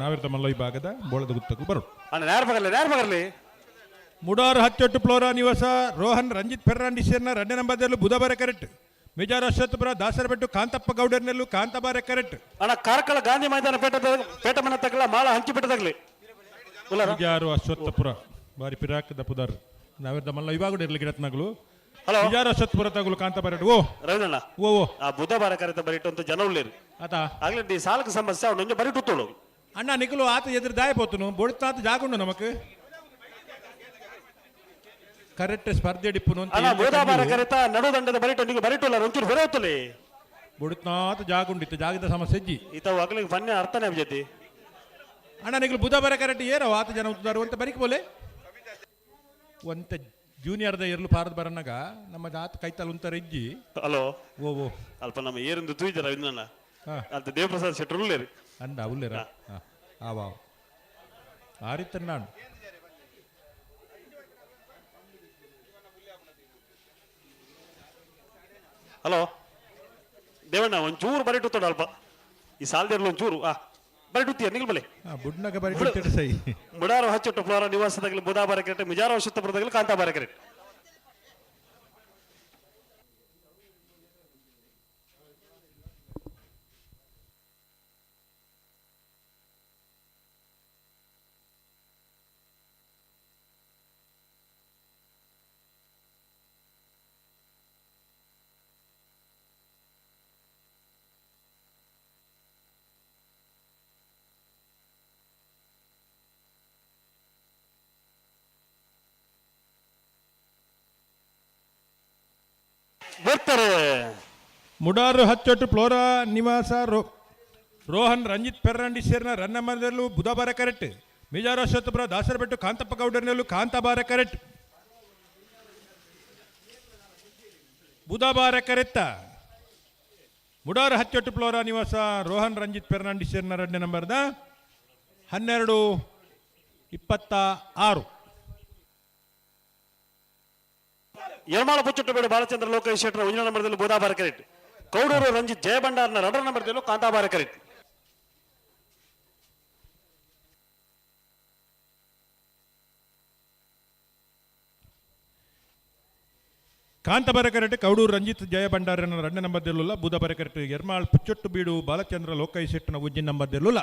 ನಾವಿರ್ದ ಮಲ್ಲ ವಿಭಾಗದ ಬೋಳದ ಗುತ್ತಕ್ಕೂ ಬರೋಡು ಅಣ್ಣ ನೇರ ಮುಡಾರ್ ಹಚ್ಚೊಟ್ಟು ಫ್ಲೋರಾ ನಿವಾಸ ರೋಹನ್ ರಂಜಿತ್ ಫೆರ್ನಾಂಡಿಸ್ನ 2ನೇ ನಂಬರ್ದಲ್ಲೂ ಬುಧವಾರ ಕರೆಕ್ಟ್ ಮಿಜಾರ ಅಶ್ವತ್ಪುರ ದಾಸರಬೆಟ್ಟು ಕಾಂತಪ್ಪ ಗೌಡರ್ನಲ್ಲೂ ಕಾಂತಬಾರ ಕರೆಕ್ಟ್ ಅಣ್ಣ ಕಾರ್ಕಳ ಗಾಂಧಿ ಮೈದಾನ ಪೇಟ ಮನ ತಗಲ ಮಾಳ ಹಂಚಿ ಬಿಟ್ಟದಾಗ್ಲಿ ಮಿಜಾರು ಅಶ್ವತ್ಥಪುರ ಬಾರಿ ಪಿರಾಕದ ಪುದಾರ್ ನಾವಿರ್ದ ಮಲ್ಲ ವಿಭಾಗ ಇರ್ಲಿ ಗಿಡತ್ನಾಗ್ಲು ಮಿಜಾರ ಅಶ್ವತ್ಪುರ ತಗಲು ಕಾಂತಬಾರ ಓ ರವೀಂದ್ರಣ್ಣ ಓ ಆ ಬುಧವಾರ ಕರೆತ ಬರಿಟ್ಟು ಅಂತ ಜನ ಉಳ್ಳೇರು ಆತ ಆಗ್ಲಿ ಸಾಲಕ ಸಮಸ್ಯೆ ಅವನು ಬರಿಟ್ಟು ತೋಳು ಅಣ್ಣ ನಿಖಲು ಆತ ಎದುರು ದಾಯಪೋತುನು ಬೊಡ್ತಾತ ಜಾಗುಂಡು ನಮಕ್ ಕರೆಕ್ಟ್ ಸ್ಪರ್ಧೆ ಡಿಪ್ಪುನು ಅಣ್ಣ ಬುಧವಾರ ಕರೆತ ನಡುದಂಡದ ಬರಿಟ್ಟು ನಿಮಗೆ ಬರಿಟ್ಟುಲ್ಲ ಒಂಚೂರು ಬರೆಯುತ್ತಲೇ ಬೊಡ್ತಾತ ಜಾಗುಂಡಿತ್ತು ಜಾಗದ ಸಮಸ್ಯೆ ಇಜ್ಜಿ ಈತ ಅಗ್ಲಿಗೆ ಫನ್ಯ ಅರ್ಥನೇ ಅಭಿಜತಿ ಅಣ್ಣ ನಿಖಲು ಬುಧವಾರ ಕರೆಕ್ಟ್ ಏರೋ ಆತ ಜನ ಉತ್ತಾರು ಅಂತ ಬರಿಕ್ ಬೋಲೆ ಒಂತ ಜೂನಿಯರ್ದ ಇರ್ಲು ಪಾರದ ಬರನಾಗ ನಮ್ಮ ಜಾತ ಕೈತಲ್ ಉಂತಾರ ಇಜ್ಜಿ ಹಲೋ ಓ ಅಲ್ಪ ನಮ್ಮ ಏರಿಂದು ತೂಯ್ದಾರ ಇಂದಣ್ಣ ಅಂತ ದೇವಪ್ರಸಾದ್ ಶೆಟ್ರು ಉಳ್ಳೇರಿ ಅಂದ ಉಳ್ಳೇರ ಆವಾ ಆ ರೀತಿ ನಾನು ಹಲೋ ದೇವಣ್ಣ ಒಂಚೂರು ಬರಿಟ್ಟು ಅಲ್ಪ ಈ ಸಾಲದಿರ್ಲು ಒಂಚೂರು ಬರಿಟುತ್ತೀಯ ನಿಲ್ ಬಲೆ ಬುಡ್ನಗ ಬರಿಟು ಸೈ ಮುಡಾರು ಹಚ್ಚೊಟ್ಟು ಫ್ಲೋರ ನಿವಾಸದಾಗಲಿ ಬುಧವಾರ ಕರೆಕ್ಟ್ ಮಿಜಾರ ವಶತ್ತಪುರದಾಗಲಿ ಕಾಂತಾಬಾರ ಕರೆಕ್ಟ್ ಬರ್ತಾರೆ ಮುಡಾರು ಹಚ್ಚೊಟ್ಟು ಫ್ಲೋರಾ ನಿವಾಸ ರೋಹನ್ ರಂಜಿತ್ ಫೆರ್ನಾಂಡಿಸ್ನ 2ನೇ ನಂಬರ್ದಲ್ಲೂ ಬುಧವಾರ ಕರೆಕ್ಟ್ ಮಿಜಾರ ಅಶ್ವತ್ಥಪುರ ದಾಸರಬೆಟ್ಟು ಕಾಂತಪ್ಪ ಗೌಡರ್ನಲ್ಲೂ ಕಾಂತಾಬಾರ ಕರೆಕ್ಟ್ ಬುಧವಾರ ಕರೆತ್ತ ಮುಡಾರು ಹಚ್ಚೊಟ್ಟು ಫ್ಲೋರಾ ನಿವಾಸ ರೋಹನ್ ರಂಜಿತ್ ಫೆರ್ನಾಂಡಿಸ್ನ 2ನೇ ನಂಬರ್ದ 12:26 ಯರಮಾಳ ಪುಚ್ಚೊಟ್ಟಬೇಡ ಬಾಲಚಂದ್ರ ಲೋಕೇಶ್ ಶೆಟ್ಟರ 1ನೇ ನಂಬರ್ದಲ್ಲೂ ಬುಧವಾರ ಕರೆಕ್ಟ್ ಕೌಡೂರು ರಂಜಿತ್ ಜಯಭಂಡಾರ್ನ 2ನೇ ನಂಬರ್ದಲ್ಲೂ ಕಾಂತಾಬಾರ ಕರೆಕ್ಟ್ ಕಾಂತಬಾರ ಕರೆಕ್ಟ್ ಕೌಡೂರು ರಂಜಿತ್ ಜಯಭಂಡಾರನ 2ನೇ ನಂಬರ್ದಲ್ಲೂ ಬುಧವಾರ ಕರೆಕ್ಟ್ ಯರಮಾಳ್ ಪುಚ್ಚೊಟ್ಟು ಬೀಡು ಬಾಲಚಂದ್ರ ಲೋಕೇಶ್ ಶೆಟ್ಟನ 1ನೇ ನಂಬರ್ದಲ್ಲೂ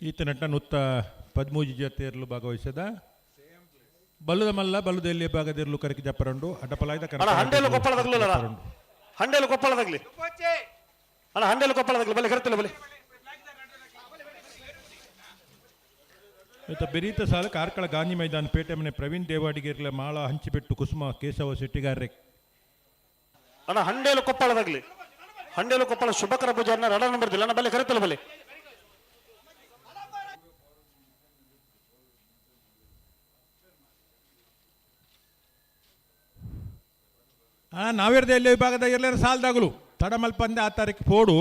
ಈತ ನಟ ನುತ್ತ 13 ಜೊತೆಯರ್ಲು ಭಾಗವಹಿಸದ ಬಲ್ಲುದ ಮಲ್ಲ ಬಲ್ಲುದೆಲ್ಲಿ ಭಾಗದಿರ್ಲು ಕರಕಿ ಜಪ್ಪರಂಡು ಅಡ್ಡಪಲಾಯ್ದ ಹಂಡೇಲು ಕೊಪ್ಪಳದಾಗ್ಲಿ ಅಣ್ಣ, ಹಂಡೇಲು ಕೊಪ್ಪಳದಾಗ್ಲಿ ಬಲ್ಲಿ ಕರೆತಿಲ್ಲ ಬಲ್ಲಿ. ಬೆರೀತ ಸಾಲ ಕಾರ್ಕಳ ಗಾಂಧಿ ಮೈದಾನ ಪೇಟೆ ಮನೆ ಪ್ರವೀಣ್ ದೇವಾಡಿಗೇರ್ಲ ಮಾಳ ಹಂಚಿಬೆಟ್ಟು ಕುಸುಮ ಕೇಶವ ಶೆಟ್ಟಿಗಾರ್ರೆ. ಅಣ್ಣ ಹಂಡೇಲು ಕೊಪ್ಪಳದಾಗ್ಲಿ, ಹಂಡೇಲು ಕೊಪ್ಪಳ ಶುಭಕರ ಪೂಜಾರನ ರಡ ನಂಬರ್ ದಿಲ್ಲ ಅಣ್ಣ ಬಲ್ಲಿ ಕರೆತಿಲ್ಲ ಬಲ್ಲಿ. ನಾವೇರ್ದ ಎಲ್ಲೇ ವಿಭಾಗದ ಎಲ್ಲರ ಸಾಲದಾಗಲು ತಡ ಮಲ್ಪಂದೆ 6 ತಾರೀಕು ಪೋಡು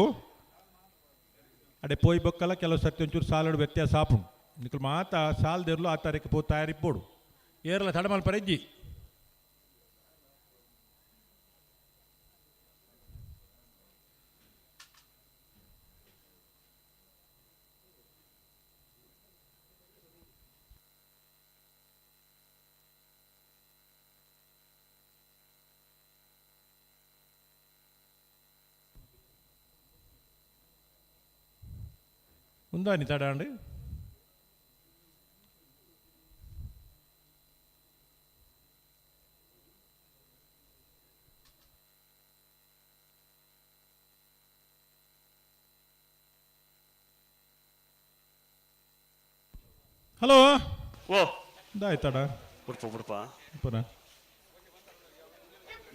ಅಡೆ ಪೋಯ್ ಬೊಕ್ಕಲ್ಲ ಕೆಲವು ಸರ್ತಿ ಒಂಚೂರು ಸಾಲಡು ವ್ಯತ್ಯಾಸ ಆಪುಂಡು ನಿಖಲ್ ಮಾತ ಸಾಲದಿರ್ಲು 6 ತಾರೀಕು ಪೋ ತಯಾರಿ ಪೋಡು ಏರ್ಲ ತಡ ಮಲ್ಪರೆಜ್ಜಿ. ఉందా నీ తడా అండి? హలో ఓ దాయితాడా ಬಿಡ್ಪ ಪುನ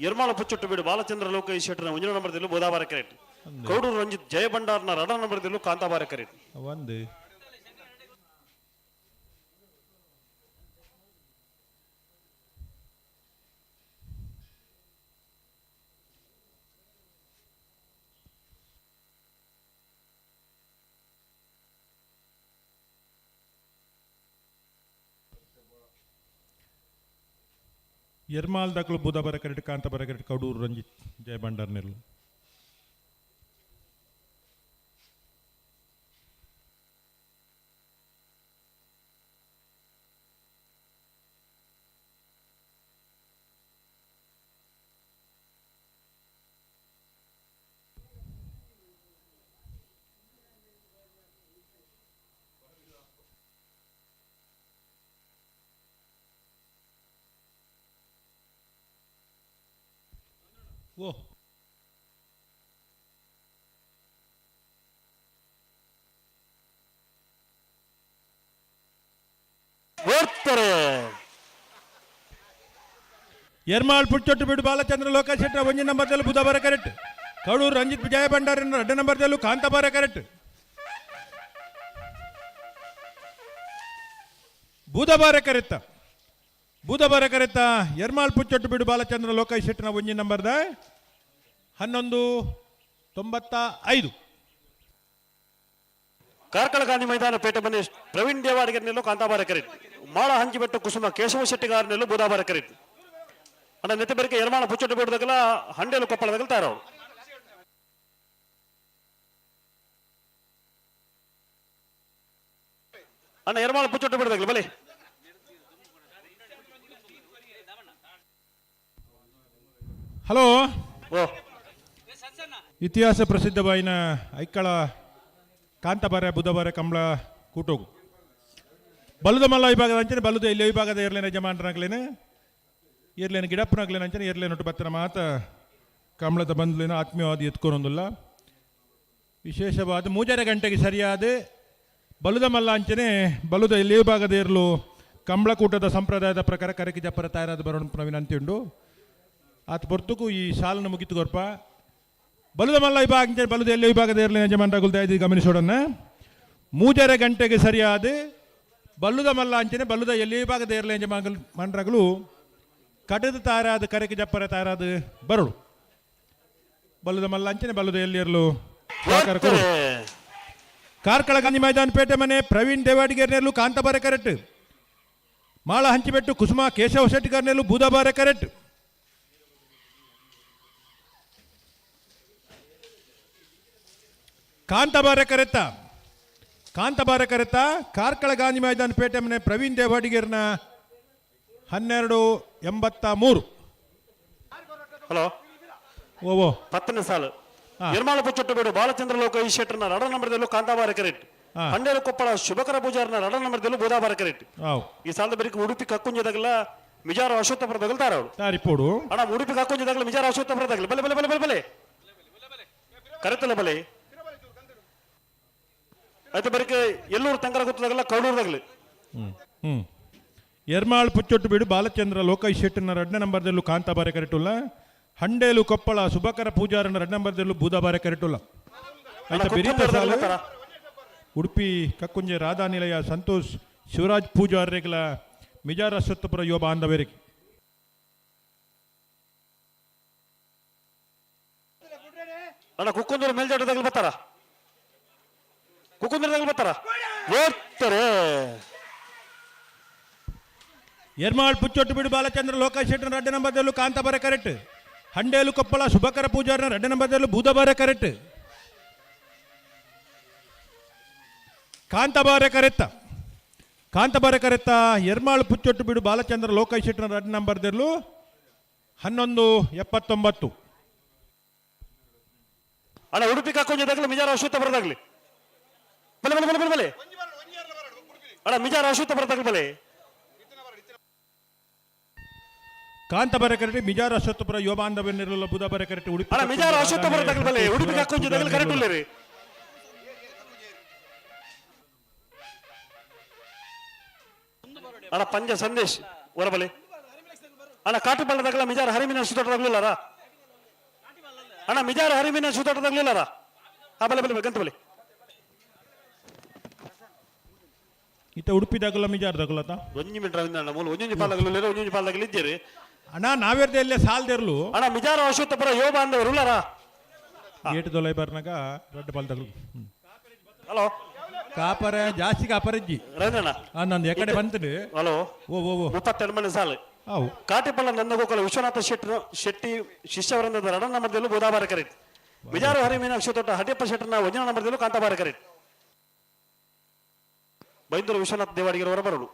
ಎರ್ಮಾಳ ಪುಚ್ಚೊಟ್ಟು ಬೀಡು ಬಾಲಚಂದ್ರ ಲೋಕೇಶ್ ಶೆಟ್ಟರ್ನ 1 ನಂಬರ್ದಲ್ಲೂ ಬೋದಾಬಾರ ಕರೆಕ್ಟ್. ಕೌಡೂರು ರಂಜಿತ್ ಜಯಭಂಡಾರ್ನ 2 ನಂಬರ್ದಲ್ಲೂ ಕಾಂತಾಬಾರ ಕರೆಕ್ಟ್. ಒಂದು ಎರ್ಮಾಲ್ ದಾಖಲು ಬುಧಬಾರ ಕರೆಕ್ಟ್ ಕಾಂತಾಬಾರ ಕರೆಕ್ಟ್ ಕೌಡೂರು ರಂಜಿತ್ ಜಯಭಂಡಾರ್ ನೆರಳು. ಓ ಎರ್ಮಾಳ್ ಪುಚ್ಚೊಟ್ಟು ಬಿಡು ಬಾಲಚಂದ್ರ ಲೋಕೇಶ್ ಶೆಟ್ಟರ 1 ನಂಬರ್ದಲ್ಲೂ ಬುಧಬಾರ ಕರೆಕ್ಟ್. ಕೌಡೂರು ರಂಜಿತ್ ವಿಜಯ ಭಂಡಾರಿನ 2 ನಂಬರ್ದಲ್ಲೂ ಕಾಂತಾಬಾರ ಕರೆಕ್ಟ್. ಬುಧಬಾರ ಕರೆತ್ತ ಬುಧಬಾರ ಕರೆತ್ತ ಎರ್ಮಾಳ್ ಪುಚ್ಚೊಟ್ಟು ಬಿಡು ಬಾಲಚಂದ್ರ ಲೋಕೇಶ್ ಶೆಟ್ಟರ 1 ನಂಬರ್ದ 1195. ಕಾರ್ಕಳ ಗಾಂಧಿ ಮೈದಾನ ಪೇಟೆ ಮನೆ ಪ್ರವೀಣ್ ದೇವಾಡಿಗರ್ನೆಲ್ಲೂ ಕಾಂತಾಬಾರ ಕರೆಕ್ಟ್. ಮಾಳ ಹಂಚಿಬೆಟ್ಟು ಕುಸುಮ ಕೇಶವ ಶೆಟ್ಟಿಗಾರನೆಲ್ಲೂ ಬೋದಾಬಾರ ಕರೆಕ್ಟ್. ಅಣ್ಣ ನೆತ್ತಿ ಬೆರಕೆ ಎರ್ಮಾಳ ಪುಚ್ಚೊಟ್ಟು ಬಿಡದಾಗಲ್ಲ ಹಂಡೇಲು ಕೊಪ್ಪಳದಾಗಲ್ಲ ತಾರವ್ರು. ಅಣ್ಣ ಎರ್ಮಾಳ ಪುಚ್ಚೊಟ್ಟು ಬಿಡದಾಗಲ್ಲ ಬಲೆ. ಹಲೋ ಓ ಇತಿಹಾಸ ಪ್ರಸಿದ್ಧವಾಯಿನ ಐಕ್ಕಳ ಕಾಂತಾಬಾರ ಬುಧಬಾರ ಕಂಬಳ ಕೂಟೋಗು ಬಲುದ ಮಲ್ಲ ವಿಭಾಗದ ಅಂಚನೆ ಬಲುದ ಇಲ್ಲಿ ವಿಭಾಗದ ಏರ್ಲೇನ ಯಜಮಾನರಾಗ್ಲೇನೆ ಏರ್ಲೇನ ಗಿಡಪ್ಪನಾಗ್ಲೇನ ಅಂಚನೆ ಏರ್ಲೇನೊಟ್ಟು ಬತ್ತನ ಮಾತ ಕಂಬಳದ ಬಂದ್ಲೇನ ಆತ್ಮೀಯವಾದ ಎತ್ಕೊನೊಂದಿಲ್ಲ. ವಿಶೇಷವಾದ 3 ಗಂಟೆಗೆ ಸರಿಯಾದ ಬಲುದ ಮಲ್ಲ ಅಂಚನೆ ಬಲುದ ಇಲ್ಲಿ ವಿಭಾಗದ ಏರ್ಲು ಕಂಬಳ ಕೂಟದ ಸಂಪ್ರದಾಯದ ಪ್ರಕಾರ ಕರಕಿ ಜಪ್ಪರ ತಯಾರಾದ ಬರೋಣ ವಿನಂತಿ ಉಂಡು. ಆತ ಪೊರ್ತುಕು ಈ ಸಾಲನ್ನು ಮುಗಿತು ಗೊರ್ಪ ಬಲುದ ಮಲ್ಲ ವಿಭಾಗ ಬಲುದ ಎಲ್ಲ ವಿಭಾಗದ ಏರ್ಲಿನ ಯಜಮಾನರಾಗುಲ್ ದಯದಿ ಗಮನಿಸೋಡನ್ನ 3 ಗಂಟೆಗೆ ಸರಿಯಾದ ಬಲ್ಲುದ ಮಲ್ಲ ಅಂಚನೆ ಬಲ್ಲುದ ಎಲ್ಲಿ ವಿಭಾಗದ ಏರ್ಲಿನ ಯಜಮಾನರಾಗಲು ಕಟದ ತಾರಾದ ಕರೆಕೆ ಜಪ್ಪರ ತಾರಾದ ಬರಡು ಬಲ್ಲುದ ಮಲ್ಲ ಅಂಚನೆ ಬಲ್ಲುದ ಎಲ್ಲಿ ಇರಲು ಕಾರ್ಕಳ ಗಾಂಧಿ ಮೈದಾನ ಪೇಟೆ ಮನೆ ಪ್ರವೀಣ್ ದೇವಾಡಿಗರ್ನೆಲ್ಲೂ ಕಾಂತಾಬಾರ ಕರೆಕ್ಟ್. ಮಾಳ ಹಂಚಿಬೆಟ್ಟು ಕುಸುಮ ಕೇಶವ ಶೆಟ್ಟಿಗಾರ್ನೆಲ್ಲೂ ಬುಧಬಾರ ಕರೆಕ್ಟ್. ಕಾಂತಾಬಾರ ಕರೆತ್ತ ಕಾರ್ಕಳ ಗಾಂಧಿ ಮೈದಾನ ಪೇಟೆ ಮನೆ ಪ್ರವೀಣ್ ದೇವಾಡಿಗರ್ನ 1283. ಹಲೋ ಓ 10ನೇ ಸಾಲು ಎರ್ಮಾಳ ಪುಚ್ಚೊಟ್ಟು ಬಿಡು ಬಾಲಚಂದ್ರ ಲೋಕೇಶ್ ಶೆಟ್ಟರ್ನ 2 ನಂಬರ್ದಲ್ಲೂ ಕಾಂತಾಬಾರ ಕರೆಕ್ಟ್. ಹಂಡೇಲು ಕೊಪ್ಪಳ ಶುಭಕರ ಪೂಜಾರನ 2 ನಂಬರ್ದಲ್ಲೂ ಬೋದಾಬಾರ ಕರೆಕ್ಟ್. ಈ ಸಾಲದ ಬರೀಕ್ ಉಡುಪಿ ಕಕ್ಕುಂಜದಾಗಲ್ಲ ಮಿಜಾರ ಅಶ್ವತ್ಥಪುರ ತಗಲ್ತಾರ ಅವರು ತಾರಿಪೋಡು ಅಣ್ಣ ಉಡುಪಿಗೆ ಹಾಕೊಂಜಿದಾಗಲೇ ಮಿಜಾರ ಅಶ್ವತ್ಥಪುರ ತಗಲಿ ಬಲೆ ಬಲೆ ಬಲೆ ಬಲೆ ಬಲೆ ಕರೆತಲ್ಲ ಬಲೆ ಆಯ್ತು ಬರೀಕೆ ಎಲ್ಲೂರು ತಂಕರ ಗೊತ್ತದಾಗಲ್ಲ ಕೌಡೂರ್ದಾಗಲಿ ಎರ್ಮಾಳ್ ಪುಚ್ಚೊಟ್ಟು ಬಿಡು ಬಾಲಚಂದ್ರ ಲೋಕೈಶ್ ಶೆಟ್ಟಿನ 2ನೇ ನಂಬರ್ದಲ್ಲೂ ಕಾಂತಾಬಾರೆ ಕರೆಟುಲ್ಲ ಹಂಡೇಲು ಕೊಪ್ಪಳ ಸುಭಕರ ಪೂಜಾರನ 2ನೇ ನಂಬರ್ದಲ್ಲೂ ಬೂದಾಬಾರೆ ಕರೆಟುಲ್ಲ ಆಯ್ತಾ ಬೆರೀತಾ ಸಾಲು ಉಡುಪಿ ಕಕ್ಕುಂಜೆ ರಾಧಾ ನಿಲಯ ಸಂತೋಷ್ ಶಿವರಾಜ್ ಪೂಜಾರ್ರೆಗಳ ಮಿಜಾರ ಅಶ್ವತ್ಥಪುರ ಯುವ ಬಾಂಧವರಿಗೆ ಅಣ್ಣ ಕುಕ್ಕುಂದೂರು ಮೇಲ್ಜಾಟದಾಗಲಿ ಬರ್ತಾರ ಕುಕ್ಕುಂದೂರದಾಗಲಿ ಬರ್ತಾರ ಓದ್ತಾರೆ ಎರ್ಮಾಳ್ ಪುಚ್ಚೊಟ್ಟು ಬಿಡು ಬಾಲಚಂದ್ರ ಲೋಕೇಶ್ ಶೆಟ್ಟಿನ 2ನೇ ನಂಬರ್ದಲ್ಲೂ ಕಾಂತಾಬಾರೆ ಕರೆಕ್ಟ್ ಹಂಡೇಲು ಕೊಪ್ಪಳ ಸುಭಕರ ಪೂಜಾರನ 2ನೇ ನಂಬರ್ದಲ್ಲೂ ಬೂದಾಬಾರೆ ಕರೆಕ್ಟ್ ಕಾಂತಾಬಾರೆ ಕರೆತ್ತ ಎರ್ಮಾಳ್ ಪುಚ್ಚೊಟ್ಟು ಬಿಡು ಬಾಲಚಂದ್ರ ಲೋಕೇಶ್ ಶೆಟ್ಟಿನ 2ನೇ ನಂಬರ್ದಲ್ಲೂ 11:79 ಅಣ್ಣ ಉಡುಪಿ ಕಾಕೊಂಜದಾಗಲಿ ಮಿಜಾರ ಅಶ್ವತ್ಥಪುರದಾಗಲಿ ಬಲೆ ಬಲೆ ಬಲೆ ಬಲೆ ಬಲೆ ಅಣ್ಣ ಮಿಜಾರ ಅಶ್ವತ್ಥಪುರದಾಗಲಿ ಬಲೆ ಕಾಂತಾಬಾರೆ ಕರೆಕ್ಟ್ ಮಿಜಾರ ಅಶ್ವತ್ಥಪುರ ಯುವ ಬಾಂಧವ್ಯನಿರಲ್ಲ ಬೂದಾಬಾರೆ ಕರೆಕ್ಟ್ ಉಡುಪಿ ಅಣ್ಣ ಮಿಜಾರ ಅಶ್ವತ್ಥಪುರದಾಗಲಿ ಬಲೆ ಉಡುಪಿ ಕಾಕೊಂಜದಾಗಲಿ ಕರೆಕ್ಟ್ ಉಳ್ಳೇರಿ ಅಣ್ಣ ಪಂಜ ಸಂದೇಶ್ ಹೊರಬಲೆ ಅಣ್ಣ ಕಾಟಿಬಳ್ಳದಾಗಲ ಮಿಜಾರ ಹರಿಮಿನ ಸುತ್ತೋಟದಾಗಲಿಲ್ಲಾರ ಅಣ್ಣ ಮಿಜಾರ ಹರಿಮಿನ ಸುತ್ತೋಟದಾಗಲಿಲ್ಲಾರ ಆ ಬಲೆ ಬಲೆ ಗಂತ ಬಲೆ ಇತ್ತ ಉಡುಪಿದಾಗಲ್ಲ ಮಿಜಾರದಾಗಲ್ಲತ್ತ ಒಂಜಿ ಮಿನಿಟ್ ರವೀಂದ್ರ ಮೂಲ ಒಂಜೊಂಜಿ ಪಾಲಾಗಲಿಲ್ಲ ಒಂಜೊಂಜಿ ಪಾಲಾಗಲಿ ಇದ್ದೀರಿ ಅಣ್ಣ ನಾವೆರ್ದೆ ಎಲ್ಲೇ ಸಾಲ್ದಿರ್ಲು ಅಣ್ಣ ಮಿಜಾರ ಅಶ್ವತ್ಥಪುರ ಯುವ ಬಾಂಧವರು ಉಳ್ಳಾರ ಏಟು ದೊಲೈ ಬರ್ನಾಗ ರಡ್ಡು ಪಾಲ್ದಾಗಲು ಹಲೋ ಕಾಪರ ಜಾಸ್ತಿ ಕಾಪರಜ್ಜಿ ರವೀಂದ್ರಣ್ಣ ನಂದು ಎಕಡೆ ಬಂತದೆ ಹಲೋ ಓ ಓ ಓ 32 ಮನೆ ಸಾಲು ಅವು ಕಾಟಿಪಳ್ಳ ನಂದಗೋಕುಲ ವಿಶ್ವನಾಥ ಶೆಟ್ಟಿ ಶಿಷ್ಯವೃಂದದ 2ನೇ ನಂಬರ್ದಲ್ಲೂ ಬೂದಾಬಾರೆ ಕರೆಕ್ಟ್ ಮಿಜಾರು ಹರಿಮೀನಾಕ್ಷಿ ತೋಟ ಹಟ್ಟಿಯಪ್ಪ ಶೆಟ್ಟರ್ನ 1ನೇ ನಂಬರ್ದಲ್ಲೂ ಕಾಂತಾಬಾರೆ ಕರೆಕ್ಟ್ ಬೈಂದೂರು ವಿಶ್ವನಾಥ ದೇವಾಡಿಗರವರ ಬರಲು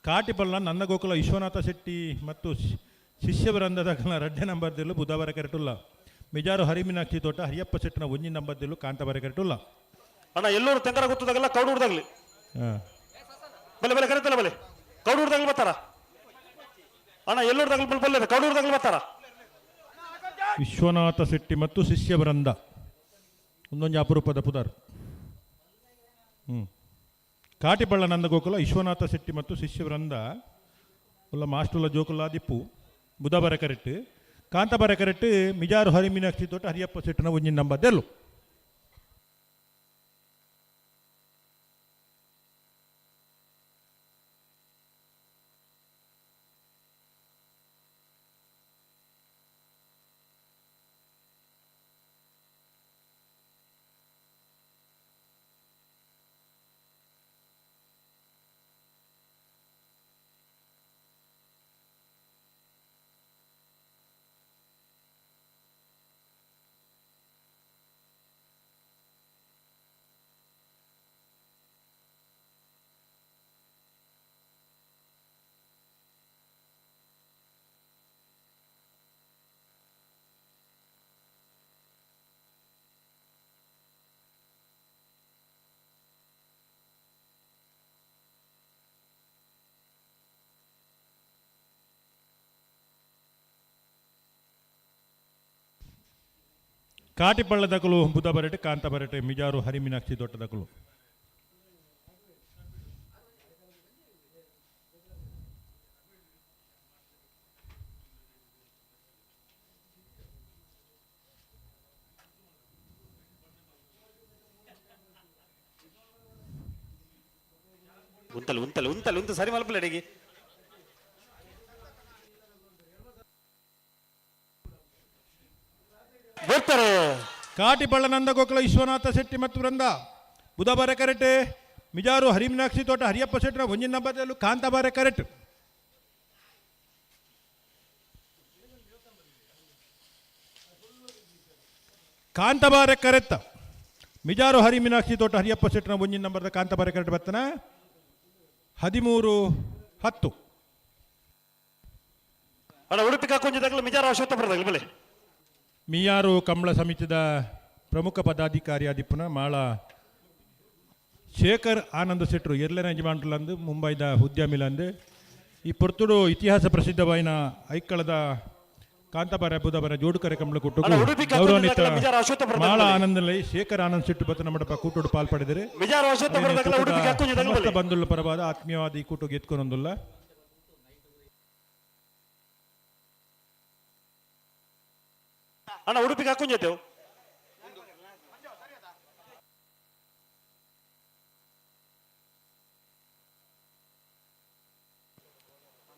ಕಾಟಿಪಳ್ಳ ನಂದಗೋಕುಲ ವಿಶ್ವನಾಥ ಶೆಟ್ಟಿ ಮತ್ತು ಶಿಷ್ಯವೃಂದದ 2ನೇ ನಂಬರ್ದಲ್ಲೂ ಬುಧವಾರ ಕರೆಟುಲ್ಲ ಮಿಜಾರು ಹರಿಮೀನಾಕ್ಷಿ ತೋಟ ಹರಿಯಪ್ಪ ಶೆಟ್ಟನ 1ನೇ ನಂಬರ್ದಲ್ಲೂ ಕಾಂತಾಬಾರೆ ಕರೆಟುಲ್ಲ ಅಣ್ಣ ಎಲ್ಲೂರು ತೆಂಕರ ಗೊತ್ತದಾಗಲ್ಲ ಕೌಡೂರ್ದಾಗಲಿ ಬಲೆ ಬಲೆ ಕರೆತಲ್ಲ ಬಲೆ ಕೌಡೂರ್ದಾಗಲಿ ಬರ್ತಾರ ಅಣ್ಣ ಎಲ್ಲೂರ್ದಾಗಲಿ ಬಲ್ ಬಲ್ಲೆ ಕೌಡೂರ್ದಾಗಲಿ ಬರ್ತಾರ ವಿಶ್ವನಾಥ ಶೆಟ್ಟಿ ಮತ್ತು ಶಿಷ್ಯವೃಂದ ಒಂದೊಂದು ಅಪರೂಪದ ಪುದಾರ್ ಕಾಟಿಪಳ್ಳ ನಂದಗೋಕುಲ ವಿಶ್ವನಾಥ ಶೆಟ್ಟಿ ಮತ್ತು ಶಿಷ್ಯವೃಂದ ಉಲ್ಲ ಮಾಸ್ಟುಲ ಜೋಕುಲ ದಿಪ್ಪು ಬುಧವಾರ ಕರೆಕ್ಟ್ ಕಾಂತಾಬಾರೆ ಕರೆಕ್ಟ್ ಮಿಜಾರು ಹರಿಮೀನಾಕ್ಷಿ ತೋಟ ಹರಿಯಪ್ಪ ಶೆಟ್ಟನ 1ನೇ ನಂಬರ್ದಲ್ಲೂ ಕಾಟಿಪಳ್ಳದಕಲು ಬುಧಬರಟೆ ಕಾಂತಾಬರಟೆ ಮಿಜಾರು ಹರಿಮೀನಾಕ್ಷಿ ತೋಟದಕಲು ಉಂತಲ್ ಉಂತಲ್ ಉಂತಲ್ ಉಂತ ಸರಿ ಮಲ್ಪಲಡೆಗೆ ಬರ್ತಾರೆ ಕಾಟಿಪಳ್ಳ ನಂದಗೋಕುಲ ವಿಶ್ವನಾಥ ಶೆಟ್ಟಿ ಮತ್ತು ವೃಂದ ಬುಧವಾರ ಕರೆಕ್ಟ್ ಮಿಜಾರು ಹರಿಮೀನಾಕ್ಷಿ ತೋಟ ಹರಿಯಪ್ಪ ಶೆಟ್ಟರ 1ನೇ ನಂಬರ್ದಲ್ಲೂ ಕಾಂತಾಬಾರೆ ಕರೆಕ್ಟ್ ಕಾಂತಾಬಾರೆ ಕರೆತ್ತ ಮಿಜಾರು ಹರಿಮೀನಾಕ್ಷಿ ತೋಟ ಹರಿಯಪ್ಪ ಶೆಟ್ಟರ 1ನೇ ನಂಬರ್ದ ಕಾಂತಾಬಾರೆ ಕರೆಕ್ಟ್ ಬರ್ತಾನ 13:10 ಅಣ್ಣ ಉಡುಪಿ ಕಾಕೊಂಜಿದಾಗಲೂ ಮಿಜಾರು ಅಶ್ವತ್ಥಪುರದಾಗಲಿ ಬಲೆ ಮಿಯಾರು ಕಂಬಳ ಸಮಿತಿದ ಪ್ರಮುಖ ಪದಾಧಿಕಾರಿ ಆದಿಪ್ಪನ ಮಾಳ ಶೇಖರ್ ಆನಂದ್ ಶೆಟ್ರು ಎರ್ಲೆನ ಯಜಮಾನ್ರಲ್ಲಂದು ಮುಂಬೈದ ಉದ್ಯಮಿಲಂದು ಈ ಪೊರ್ತುಡು ಇತಿಹಾಸ ಪ್ರಸಿದ್ಧವಾಯಿನ ಐಕ್ಕಳದ ಕಾಂತಬಾರ ಬುಧಬಾರ ಜೋಡುಕರೆ ಕಂಬಳ ಕೊಟ್ಟು ಗೌರವಾನ್ವಿತ ಮಾಳ ಆನಂದಲೈ ಶೇಖರ್ ಆನಂದ್ ಸಿಟ್ಟು ಬತ್ತ ನಮ್ಮ ಕೂಟೋಡು ಪಾಲ್ಪಡಿದರೆ ಸಮಸ್ತ ಬಂಧುಗಳ ಪರವಾದ ಆತ್ಮೀಯವಾದ ಈ ಕೂಟು ಗೆತ್ಕೊಂಡೊಂದುಲ್ಲ ಅಣ್ಣ ಉಡುಪಿಗೆ ಹಾಕೊಂಜೇತೇವು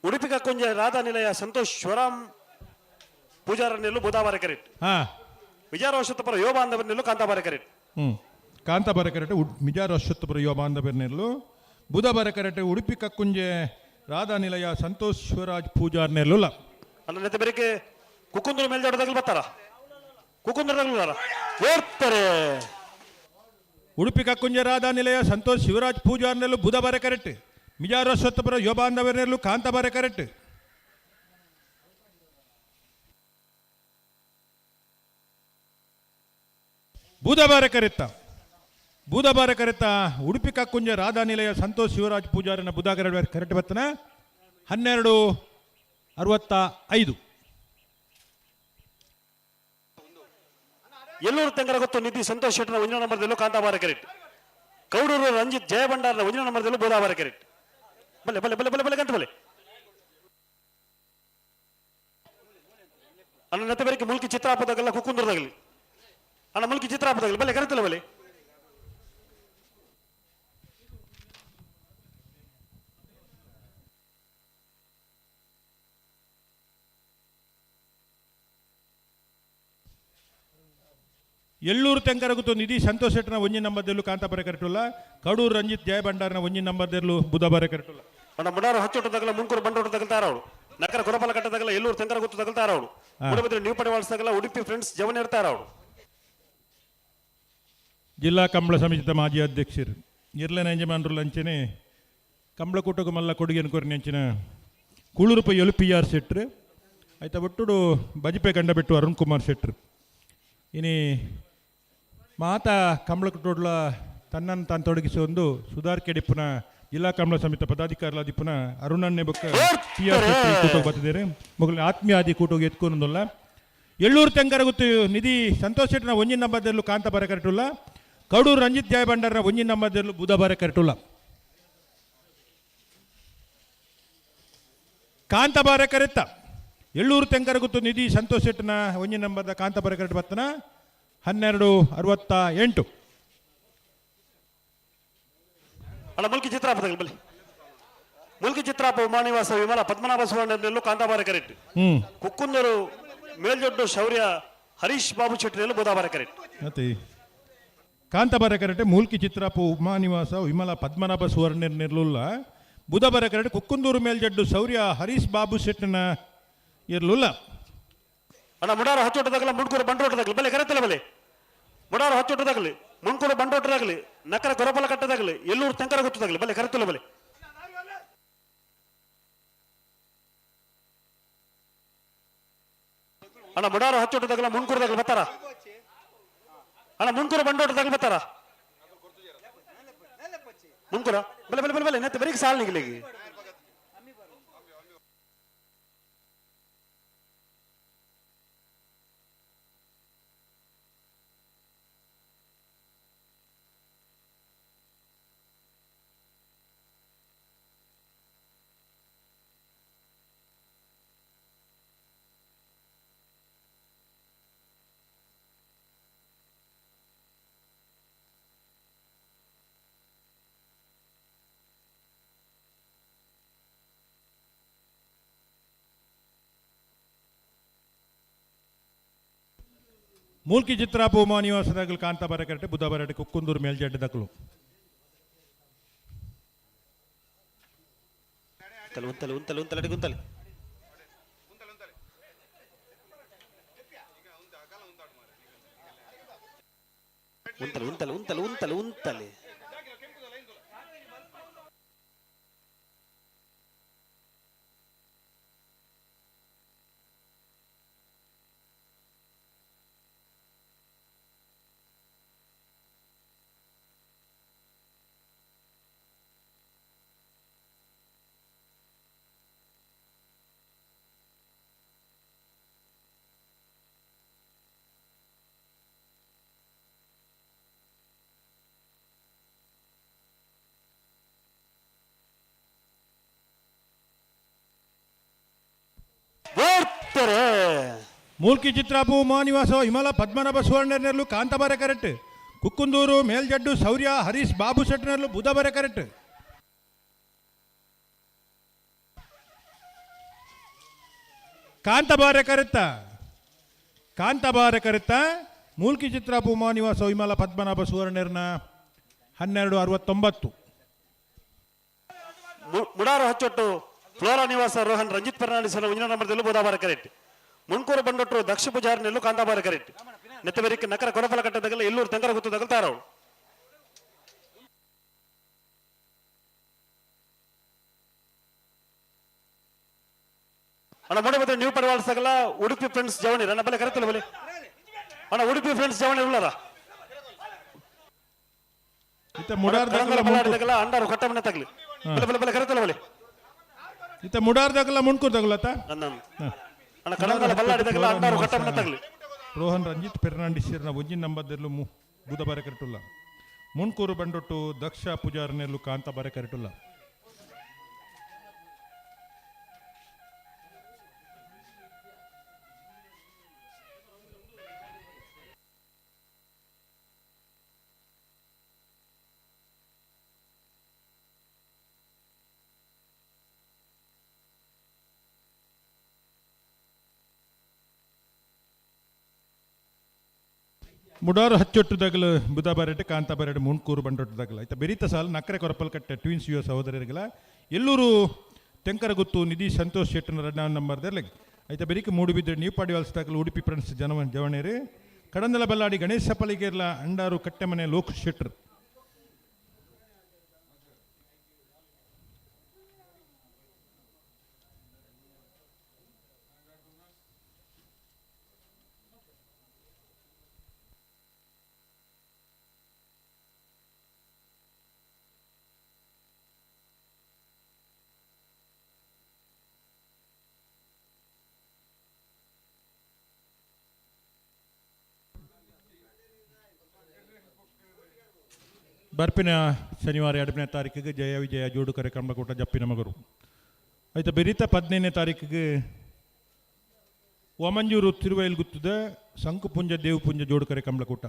ಉಡುಪಿಗೆ ಹಾಕೊಂಜ ರಾಧಾ ನಿಲಯ ಸಂತೋಷ್ ಶಿವರಾಮ್ ಪೂಜಾರ ನೆಲ್ಲು ಬುಧವಾರ ಕರೆಕ್ಟ್ ವಿಜಾರ ವರ್ಷತ್ತಪುರ ಯುವ ಬಾಂಧವರ ನೆಲ್ಲು ಕಾಂತಾಬಾರ ಕರೆಕ್ಟ್ ಕಾಂತಾಬಾರ ಕರೆಕ್ಟ್ ಮಿಜಾರ ವರ್ಷತ್ತಪುರ ಯುವ ಬಾಂಧವರ ನೆಲ್ಲು ಬುಧವಾರ ಕರೆಕ್ಟ್ ಉಡುಪಿ ಕಕ್ಕುಂಜೆ ರಾಧಾ ನಿಲಯ ಸಂತೋಷ್ ಶಿವರಾಜ್ ಪೂಜಾರ್ ನೆಲ್ಲುಲ್ಲ ಅಲ್ಲ ನೆತ್ತೆ ಬೇರೆ ಕುಕ್ಕುಂದ್ರ ಮೇಲ್ಜಾಡದಾಗಲು ಬರ್ತಾರ ಕುಕ್ಕುಂದ್ರದಾಗಲು ಓಡ್ತಾರೆ ಉಡುಪಿ ಕಕ್ಕುಂಜೆ ರಾಧಾ ನಿಲಯ ಸಂತೋಷ್ ಶಿವರಾಜ್ ಪೂಜಾರ್ ನೆಲ್ಲು ಬುಧವಾರ ಕರೆಕ್ಟ್ ಮಿಜಾರ ವರ್ಷತ್ತಪುರ ಯುವ ಬಾಂಧವರ ನೆಲ್ಲು ಕಾಂತಾಬಾರ ಕರೆಕ್ಟ್ ಬುಧವಾರ ಕರೆತ್ತ ಉಡುಪಿ ಕಕ್ಕುಂಜ ರಾಧಾ ನಿಲಯ ಸಂತೋಷ್ ಶಿವರಾಜ್ ಪೂಜಾರನ ಬುಧವಾರ ಕರೆಕ್ಟ್ ಬರ್ತನ 12:65 ಎಲ್ಲೂರು ತೆಂಗರ ಗೊತ್ತು ನಿಧಿ ಸಂತೋಷ್ ಶೆಟ್ಟನ ಒಂಜನ ನಂಬರ್ದಲ್ಲೂ ಕಾಂತಾಬಾರ ಕರೆಕ್ಟ್ ಕೌಡೂರು ರಂಜಿತ್ ಜಯಭಂಡಾರನ ಒಂಜನ ನಂಬರ್ದಲ್ಲೂ ಬುಧವಾರ ಕರೆಕ್ಟ್ ಬಲ್ಲೆ ಬಲ್ಲೆ ಬಲ್ಲೆ ಬಲ್ಲೆ ಬಲ್ಲೆ ಗಂಟು ಬಲ್ಲೆ ಅಣ್ಣ ನೆತ್ತ ಬೇರೆ ಮುಲ್ಕಿ ಚಿತ್ರಾಪದಾಗಲ್ಲ ಕುಕ್ಕುಂದ್ರದಾಗಲಿ ಅಣ್ಣ ಮುಲ್ಕಿ ಚಿತ್ರಾಪದಾಗಲಿ ಬಲ್ಲೆ ಕರೆತಲ್ಲ ಬಲ್ಲೆ ಎಳ್ಳೂರು ತೆಂಕರಗುತ್ತು ನಿಧಿ ಸಂತೋಷ್ ಶೆಟ್ಟನ ಒಂಜಿ ನಂಬರ್ದಲ್ಲೂ ಕಾಂತಾಬಾರ ಕರೆಕ್ಟುಲ್ಲ ಕಡೂರು ರಂಜಿತ್ ಜಯಭಂಡಾರನ ಒಂಜಿ ನಂಬರ್ದಲ್ಲೂ ಬುಧವಾರ ಕರೆಕ್ಟುಲ್ಲ ಅಣ್ಣ ಮುಡಾರು ಹಚ್ಚೋಟದಾಗಲ್ಲ ಮುಂಕೂರು ಬಂಡೋಟ ತಗಲ್ತಾರ ಅವಳು ನಕರ ಕೊಡಪಲ ಕಟ್ಟದಾಗಲ್ಲ ಎಲ್ಲೂರು ತೆಂಕರಗುತ್ತು ತಗಲ್ತಾರ ಅವಳು ಮೂಡಬಿದ್ರೆ ನ್ಯೂ ಪಡಿವಾಳ್ಸ್ದಾಗಲ್ಲ ಉಡುಪಿ ಫ್ರೆಂಡ್ಸ್ ಜವನ ಇರ್ತಾರ ಅವಳು ಜಿಲ್ಲಾ ಕಂಬಳ ಸಮಿತಿದ ಮಾಜಿ ಅಧ್ಯಕ್ಷರು ಇರ್ಲೇನ ಯಜಮಾನರು ಅಂಚನೆ ಕಂಬಳ ಕೂಟಕ್ಕೆ ಮಲ್ಲ ಕೊಡುಗೆಯನ್ನು ಕೊರಿನ ಅಂಚಿನ ಕುಳೂರುಪ ಎಲು ಪಿ ಆರ್ ಶೆಟ್ರು ಆಯ್ತಾ ಒಟ್ಟುಡು ಬಜಿಪೆ ಕಂಡ ಬಿಟ್ಟು ಅರುಣ್ ಕುಮಾರ್ ಶೆಟ್ರು ಇನಿ ಮಾತ ಕಂಬಳ ಕೂಟೋಡ್ಲ ತನ್ನನ್ನು ತಾನು ತೊಡಗಿಸಿ ಒಂದು ಸುಧಾರ್ ಕೆಡಿಪುನ ಜಿಲ್ಲಾ ಕಂಬಳ ಸಮಿತಿ ಪದಾಧಿಕಾರಿಗಳ ದಿಪ್ಪುನ ಅರುಣನ್ನೇ ಬೊಕ್ಕ ಪಿ ಆರ್ ಶೆಟ್ಟಿ ಕೂಟೋಗಿ ಬರ್ತಿದ್ದಾರೆ ಮೊದಲು ಆತ್ಮೀಯ ಆದಿ ಕೂಟೋಗಿ ಎತ್ಕೊಂಡಲ್ಲ ಎಳ್ಳೂರು ತೆಂಕರಗುತ್ತು ನಿಧಿ ಸಂತೋಷ್ ಶೆಟ್ಟನ ಒಂಜಿನ ನಂಬರ್ದಲ್ಲೂ ಕಾಂತಾಬಾರ ಕರೆಕ್ಟುಲ್ಲ ಕಡೂರು ರಂಜಿತ್ ಜಯಭಂಡಾರನ ಒಂಜಿನ ನಂಬರ್ದಲ್ಲೂ ಬುಧವಾರ ಕರೆಕ್ಟುಲ್ಲ ಕಾಂತಾಬಾರ ಕರೆತ್ತ ಎಳ್ಳೂರು ತೆಂಕರಗುತ್ತು ನಿಧಿ ಸಂತೋಷ್ ಶೆಟ್ಟನ ಒಂಜಿನ ನಂಬರ್ದ ಕಾಂತಾಬಾರ ಕರೆಕ್ಟ್ ಬರ್ತನ 12:68 ಅಣ್ಣ ಮುಲ್ಕಿ ಚಿತ್ರಾಪದಾಗಲಿ ಬಲ್ಲಿ ಮುಲ್ಕಿ ಚಿತ್ರಾಪ ಉಮಾನಿವಾಸ ವಿಮಲ ಪದ್ಮನಾಭ ಸುವರ್ಣನೆಲ್ಲೂ ಕಾಂತಾಬಾರ ಕರೆಕ್ಟ್ ಕುಕ್ಕುಂದರು ಮೇಲ್ಜೊಡ್ಡು ಶೌರ್ಯ ಹರೀಶ್ ಬಾಬು ಶೆಟ್ಟಿನೆಲ್ಲೂ ಬುಧವಾರ ಕರೆಕ್ಟ್ ಮತ್ತೆ ಕಾಂತಾಬಾರ ಕರೆಕ್ಟ್ ಮೂಲ್ಕಿ ಚಿತ್ರಾಪ ಉಮಾನಿವಾಸ ವಿಮಲ ಪದ್ಮನಾಭ ಸುವರ್ಣ ನಿರ್ಲುಲ್ಲ ಬುಧವಾರ ಕರೆಕ್ಟ್ ಕುಕ್ಕುಂದೂರು ಮೇಲ್ಜಡ್ಡು ಶೌರ್ಯ ಹರೀಶ್ ಬಾಬು ಶೆಟ್ಟನ ಇರ್ಲುಲ್ಲ ಅಣ್ಣ ಮುಡಾರು ಹಚ್ಚೋಟದಾಗಲ್ಲ ಮುಂಕೂರು ಬಂಡೋಟದಾಗಲಿ ಬಲೆ ಕರೆತಲ್ಲ ಬಲೆ ಮುಡಾರು ಹಚ್ಚೋಟದಾಗಲಿ ಮುಂಕೂರು ಬಂಡೋಟದಾಗಲಿ ನಕರ ಗೊರಬಲ ಕಟ್ಟದಾಗಲಿ ಎಲ್ಲೂರು ತೆಂಕರ ಗೊತ್ತದಾಗಲಿ ಬಲೆ ಕರೆತಲ್ಲ ಬಲೆ ಅಣ್ಣ ಮುಡಾರು ಹಚ್ಚೋಟದಾಗಲ್ಲ ಮುಂಕೂರದಾಗಲಿ ಬರ್ತಾರ ಅಣ್ಣ ಮುಂಕೂರು ಬಂಡೋಟದಾಗಲಿ ಬರ್ತಾರ ಮುಂಕೂರ ಬಲೆ ಬಲೆ ಬಲೆ ಬಲೆ ನೆತ್ತ ಬರೀ ಸಾಲ್ ನಿಗಲಿಗೆ ಮೂಲ್ಕಿ ಚಿತ್ರಾಪ ಉಮಾನಿವಾಸದಾಗಲು ಕಾಂತಾಬಾರ ಕರೆಕ್ಟ್ ಬುಧವಾರ ಕುಕ್ಕುಂದೂರು ಮೇಲ್ಜಡ್ಡದಾಗಲು ಉಂತಲೆ ಉಂತಲೆ ಉಂತಲೆ ಉಂತಲೆ ಉಂತಲೆ ಉಂತಲೆ ಉಂತಲೆ ಉಂತಲೆ ಓದ್ತಾರೆ ಮೂಲ್ಕಿ ಚಿತ್ರಾಪು ಮಹಾನಿವಾಸ ಹಿಮಲ ಪದ್ಮನಾಭ ಸುವರ್ಣರ್ನರ್ಲು ಕಾಂತಬಾರೆ ಕರೆಕ್ಟ್ ಕುಕ್ಕುಂದೂರು ಮೇಲ್ಜಡ್ಡು ಶೌರ್ಯ ಹರೀಶ್ ಬಾಬು ಶೆಟ್ನರ್ಲು ಬುಧಬಾರೆ ಕರೆಕ್ಟ್ ಕಾಂತಬಾರೆ ಕರೆತ್ತ ಮೂಲ್ಕಿ ಚಿತ್ರಾಪು ಮಹಾನಿವಾಸ ಹಿಮಲ ಪದ್ಮನಾಭ ಸುವರ್ಣರ್ನ 1269 ಮುಡಾರು ಹಚ್ಚೊಟ್ಟು ಫ್ಲೋರಾ ನಿವಾಸ ರೋಹನ್ ರಂಜಿತ್ ಫರ್ನಾಂಡಿಸ್ ಒಂಜಿನ ನಂಬರ್ದಲ್ಲೂ ಬುಧಬಾರೆ ಕರೆಕ್ಟ್ ಮುನ್ಕೂರು ಬಂಡೊಟ್ಟು ದಕ್ಷ ಪೂಜಾರಿನಲ್ಲೂ ಕಾಂತಾಬಾರೆ ಕರೆಕ್ಟ್ ನೆತ್ತಬೇರಿಕೆ ನಕರ ಕೊಡಪಲ ಕಟ್ಟದಾಗಲ್ಲ ಎಲ್ಲೂರು ತೆಂಕರ ಗುತ್ತು ತಗಲ್ತಾರವು ಅಣ್ಣ ಮೊಡೆ ಮತ್ತೆ ನೀವು ಪಡವಾಳ್ಸಾಗಲ್ಲ ಉಡುಪಿ ಫ್ರೆಂಡ್ಸ್ ಜವಣಿ ನನ್ನ ಬಲೆ ಕರೆತಲ್ಲ ಬಲೆ ಅಣ್ಣ ಉಡುಪಿ ಫ್ರೆಂಡ್ಸ್ ಜವಣಿ ಉಳ್ಳಾರ ಮುಡಾರ್ದಾಗಲ್ಲ ಅಂಡಾರು ಕಟ್ಟಮನೆ ತಗಲಿ ಬಲೆ ಬಲೆ ಬಲೆ ಕರೆತಲ್ಲ ಬಲೆ ಮುಡಾರ್ದಾಗಲ್ಲ ಮುನ್ಕೂರ್ ತಗಲತ್ತ ಅಣ್ಣ ಕಡಂಗಲ ಬಲ್ಲಾಡಿದಾಗಲ್ಲ ಅಂಡಾರು ಕಟ್ಟಮನೆ ತಗಲಿ ರೋಹನ್ ರಂಜಿತ್ ಫೆರ್ನಾಂಡಿಸ್ನ ಒಂಜಿನ ನಂಬರ್ದಲ್ಲೂ ಬುಧಬಾರೆ ಕರೆಟುಲ್ಲ ಮುನ್ಕೂರು ಬಂಡೊಟ್ಟು ದಕ್ಷ ಪೂಜಾರನೆಲ್ಲೂ ಕಾಂತಬಾರೆ ಕರೆಟುಲ್ಲ ಮುಡಾರು ಹಚ್ಚೊಟ್ಟುದಾಗಲು ಬುಧಬಾರೆಟ್ ಕಾಂತಬಾರೆಟ್ ಮುನ್ಕೂರು ಬಂಡೊಟ್ಟದಾಗಲ ಆಯ್ತಾ ಬೆರೀತ ಸಾಲು ನಕ್ಕರೆ ಕೊರಪಲ್ಕಟ್ಟೆ ಟ್ವಿನ್ಸ್ ಯುವ ಸಹೋದರರಿಗಲ ಎಲ್ಲೂರು ತೆಂಕರಗುತ್ತು ನಿಧಿ ಸಂತೋಷ್ ಶೆಟ್ಟನ 2 ನಂಬರ್ದಲ್ಲಿ ಆಯ್ತಾ ಬೆರಿಕೆ ಮೂಡುಬಿದ್ರೆ ನೀವು ಪಾಡಿ ವಾಲ್ಸ್ದಾಗಲು ಉಡುಪಿ ಫ್ರೆಂಡ್ಸ್ ಜವಣೇರಿ ಕಡಂದಲ ಬಲ್ಲಾಡಿ ಗಣೇಶ ಪಲಿಗೇರ್ಲ ಅಂಡಾರು ಕಟ್ಟೆಮನೆ ಲೋಕ್ ಶೆಟ್ರ್ ಬರ್ಪಿನ ಶನಿವಾರ 2ನೇ ತಾರೀಕಿಗೆ ಜಯ ವಿಜಯ ಜೋಡುಕರೆ ಕಂಬಕೂಟ ಜಪ್ಪಿನ ಮಗರು ಆಯ್ತಾ ಬೆರೀತ 15ನೇ ತಾರೀಕಿಗೆ ಒಮಂಜೂರು ತಿರುವೈಲ್ಗುತ್ತದ ಸಂಕುಪುಂಜ ದೇವಪುಂಜ ಜೋಡುಕರೆ ಕಂಬಳಕೂಟ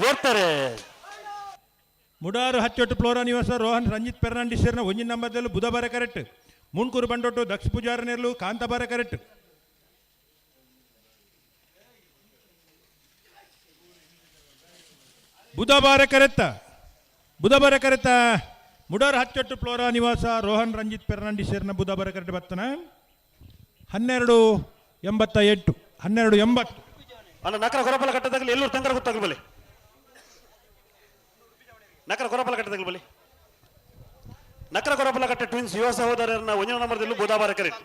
ಓದ್ತಾರೆ ಮುಡಾರು ಹಚ್ಚೊಟ್ಟು ಫ್ಲೋರಾ ನಿವಾಸ ರೋಹನ್ ರಂಜಿತ್ ಫೆರ್ನಾಂಡಿಸ್ನ ಒಂಜಿನ ನಂಬರ್ದಲ್ಲೂ ಬುಧಬಾರೆ ಕರೆಕ್ಟ್ ಮುನ್ಕೂರು ಬಂಡೊಟ್ಟು ದಕ್ಷ ಪೂಜಾರನೆಲ್ಲೂ ಕಾಂತಬಾರೆ ಕರೆಕ್ಟ್ ಬುಧಬಾರೆ ಕರೆತ್ತ ಮುಡಾರು ಹಚ್ಚೊಟ್ಟು ಫ್ಲೋರಾ ನಿವಾಸ ರೋಹನ್ ರಂಜಿತ್ ಫೆರ್ನಾಂಡಿಸ್ನ ಬುಧಬಾರೆ ಕರೆಕ್ಟ್ ಬರ್ತನ 1288 1280 ಅಣ್ಣ ನಕರ ಕೊರಪಲ ಕಟ್ಟದಾಗಲಿ ಎಲ್ಲೂರು ತೆಂಕರ ಗೊತ್ತಾಗಲಿ ಬಲೆ ನಕರ ಕೊರಪಲ ಕಟ್ಟದಾಗಲಿ ಬಲೆ ನಕರ ಕೊರಪಲ ಕಟ್ಟ ಟ್ವಿನ್ಸ್ ಯುವ ಸಹೋದರರನ್ನ 1ನೇ ನಂಬರ್ದಲ್ಲೂ ಬುಧಬಾರೆ ಕರೆಕ್ಟ್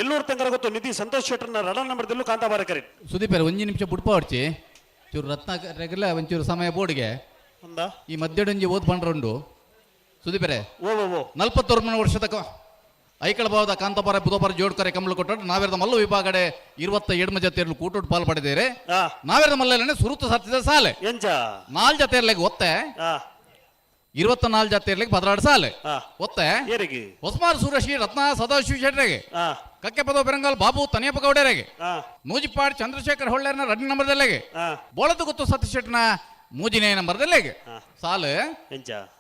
ಎಲ್ಲೂರು ತೆಂಕರ ಗೊತ್ತು ನಿಧಿ ಸಂತೋಷ್ ಶೆಟ್ಟರ್ನ 2 ನಂಬರ್ದಲ್ಲೂ ಕಾಂತಾಬಾರೆ ಕರೆಕ್ಟ್ ಸುದೀಪೇರ 1 ನಿಮಿಷ ಬುಡ್ಪ ಹೊಡ್ಚಿ ಚೂರು ರತ್ನಾಕರೆಗೆಲ್ಲ ಒಂಚೂರು ಸಮಯ ಬೋರ್ಡ್ಗೆ ಈ ಮಧ್ಯಡೊಂಜಿ ಓದ್ ಬಂಡ್ರಂಡು ಸುದೀಪೇರೆ 41 ವರ್ಷದ ಐಕಳ ಭಾವದ ಕಾಂತಬಾರ ಬುಧಬಾರ ಜೋಡ್ಕರೆ ಕಂಬಳು ಕೊಟ್ಟು ನಾವೇರದ ಮಲ್ಲ ವಿಭಾಗಡೆ 27 ಜತೆಯರ್ಲು ಕೂಟೋಟ್ ಪಾಲ್ ಪಡೆದೇರೆ ನಾವೇರದ ಮಲ್ಲೆನೆ ಸುರುತ ಸತ್ತಿದ ಸಾಲೆ 4 ಜತೆಯರ್ಲೆಗೆ ಒತ್ತೆ 24 ಜತೆಯರ್ಲೆಗೆ 16 ಸಾಲೆ ಒತ್ತೆ ಒಸ್ಮಾರ್ ಸುರೇಶಿ ರತ್ನ ಸದಾಶಿವ ಶೆಟ್ರಿಗೆ ಕಕ್ಕೆಪದ ಬೆರಂಗಾಲ್ ಬಾಬು ತನಿಯಪ್ಪ ಗೌಡರಿಗೆ ನೂಜಿಪಾಡ್ ಚಂದ್ರಶೇಖರ್ ಹೊಳ್ಳೆರ್ನ 2 ನಂಬರ್ದಲ್ಲಿಗೆ ಬೋಳದು ಗೊತ್ತು ಸತೀಶ್ ಶೆಟ್ಟನ 3ನೇ ನಂಬರ್ದಲ್ಲಿಗೆ ಸಾಲು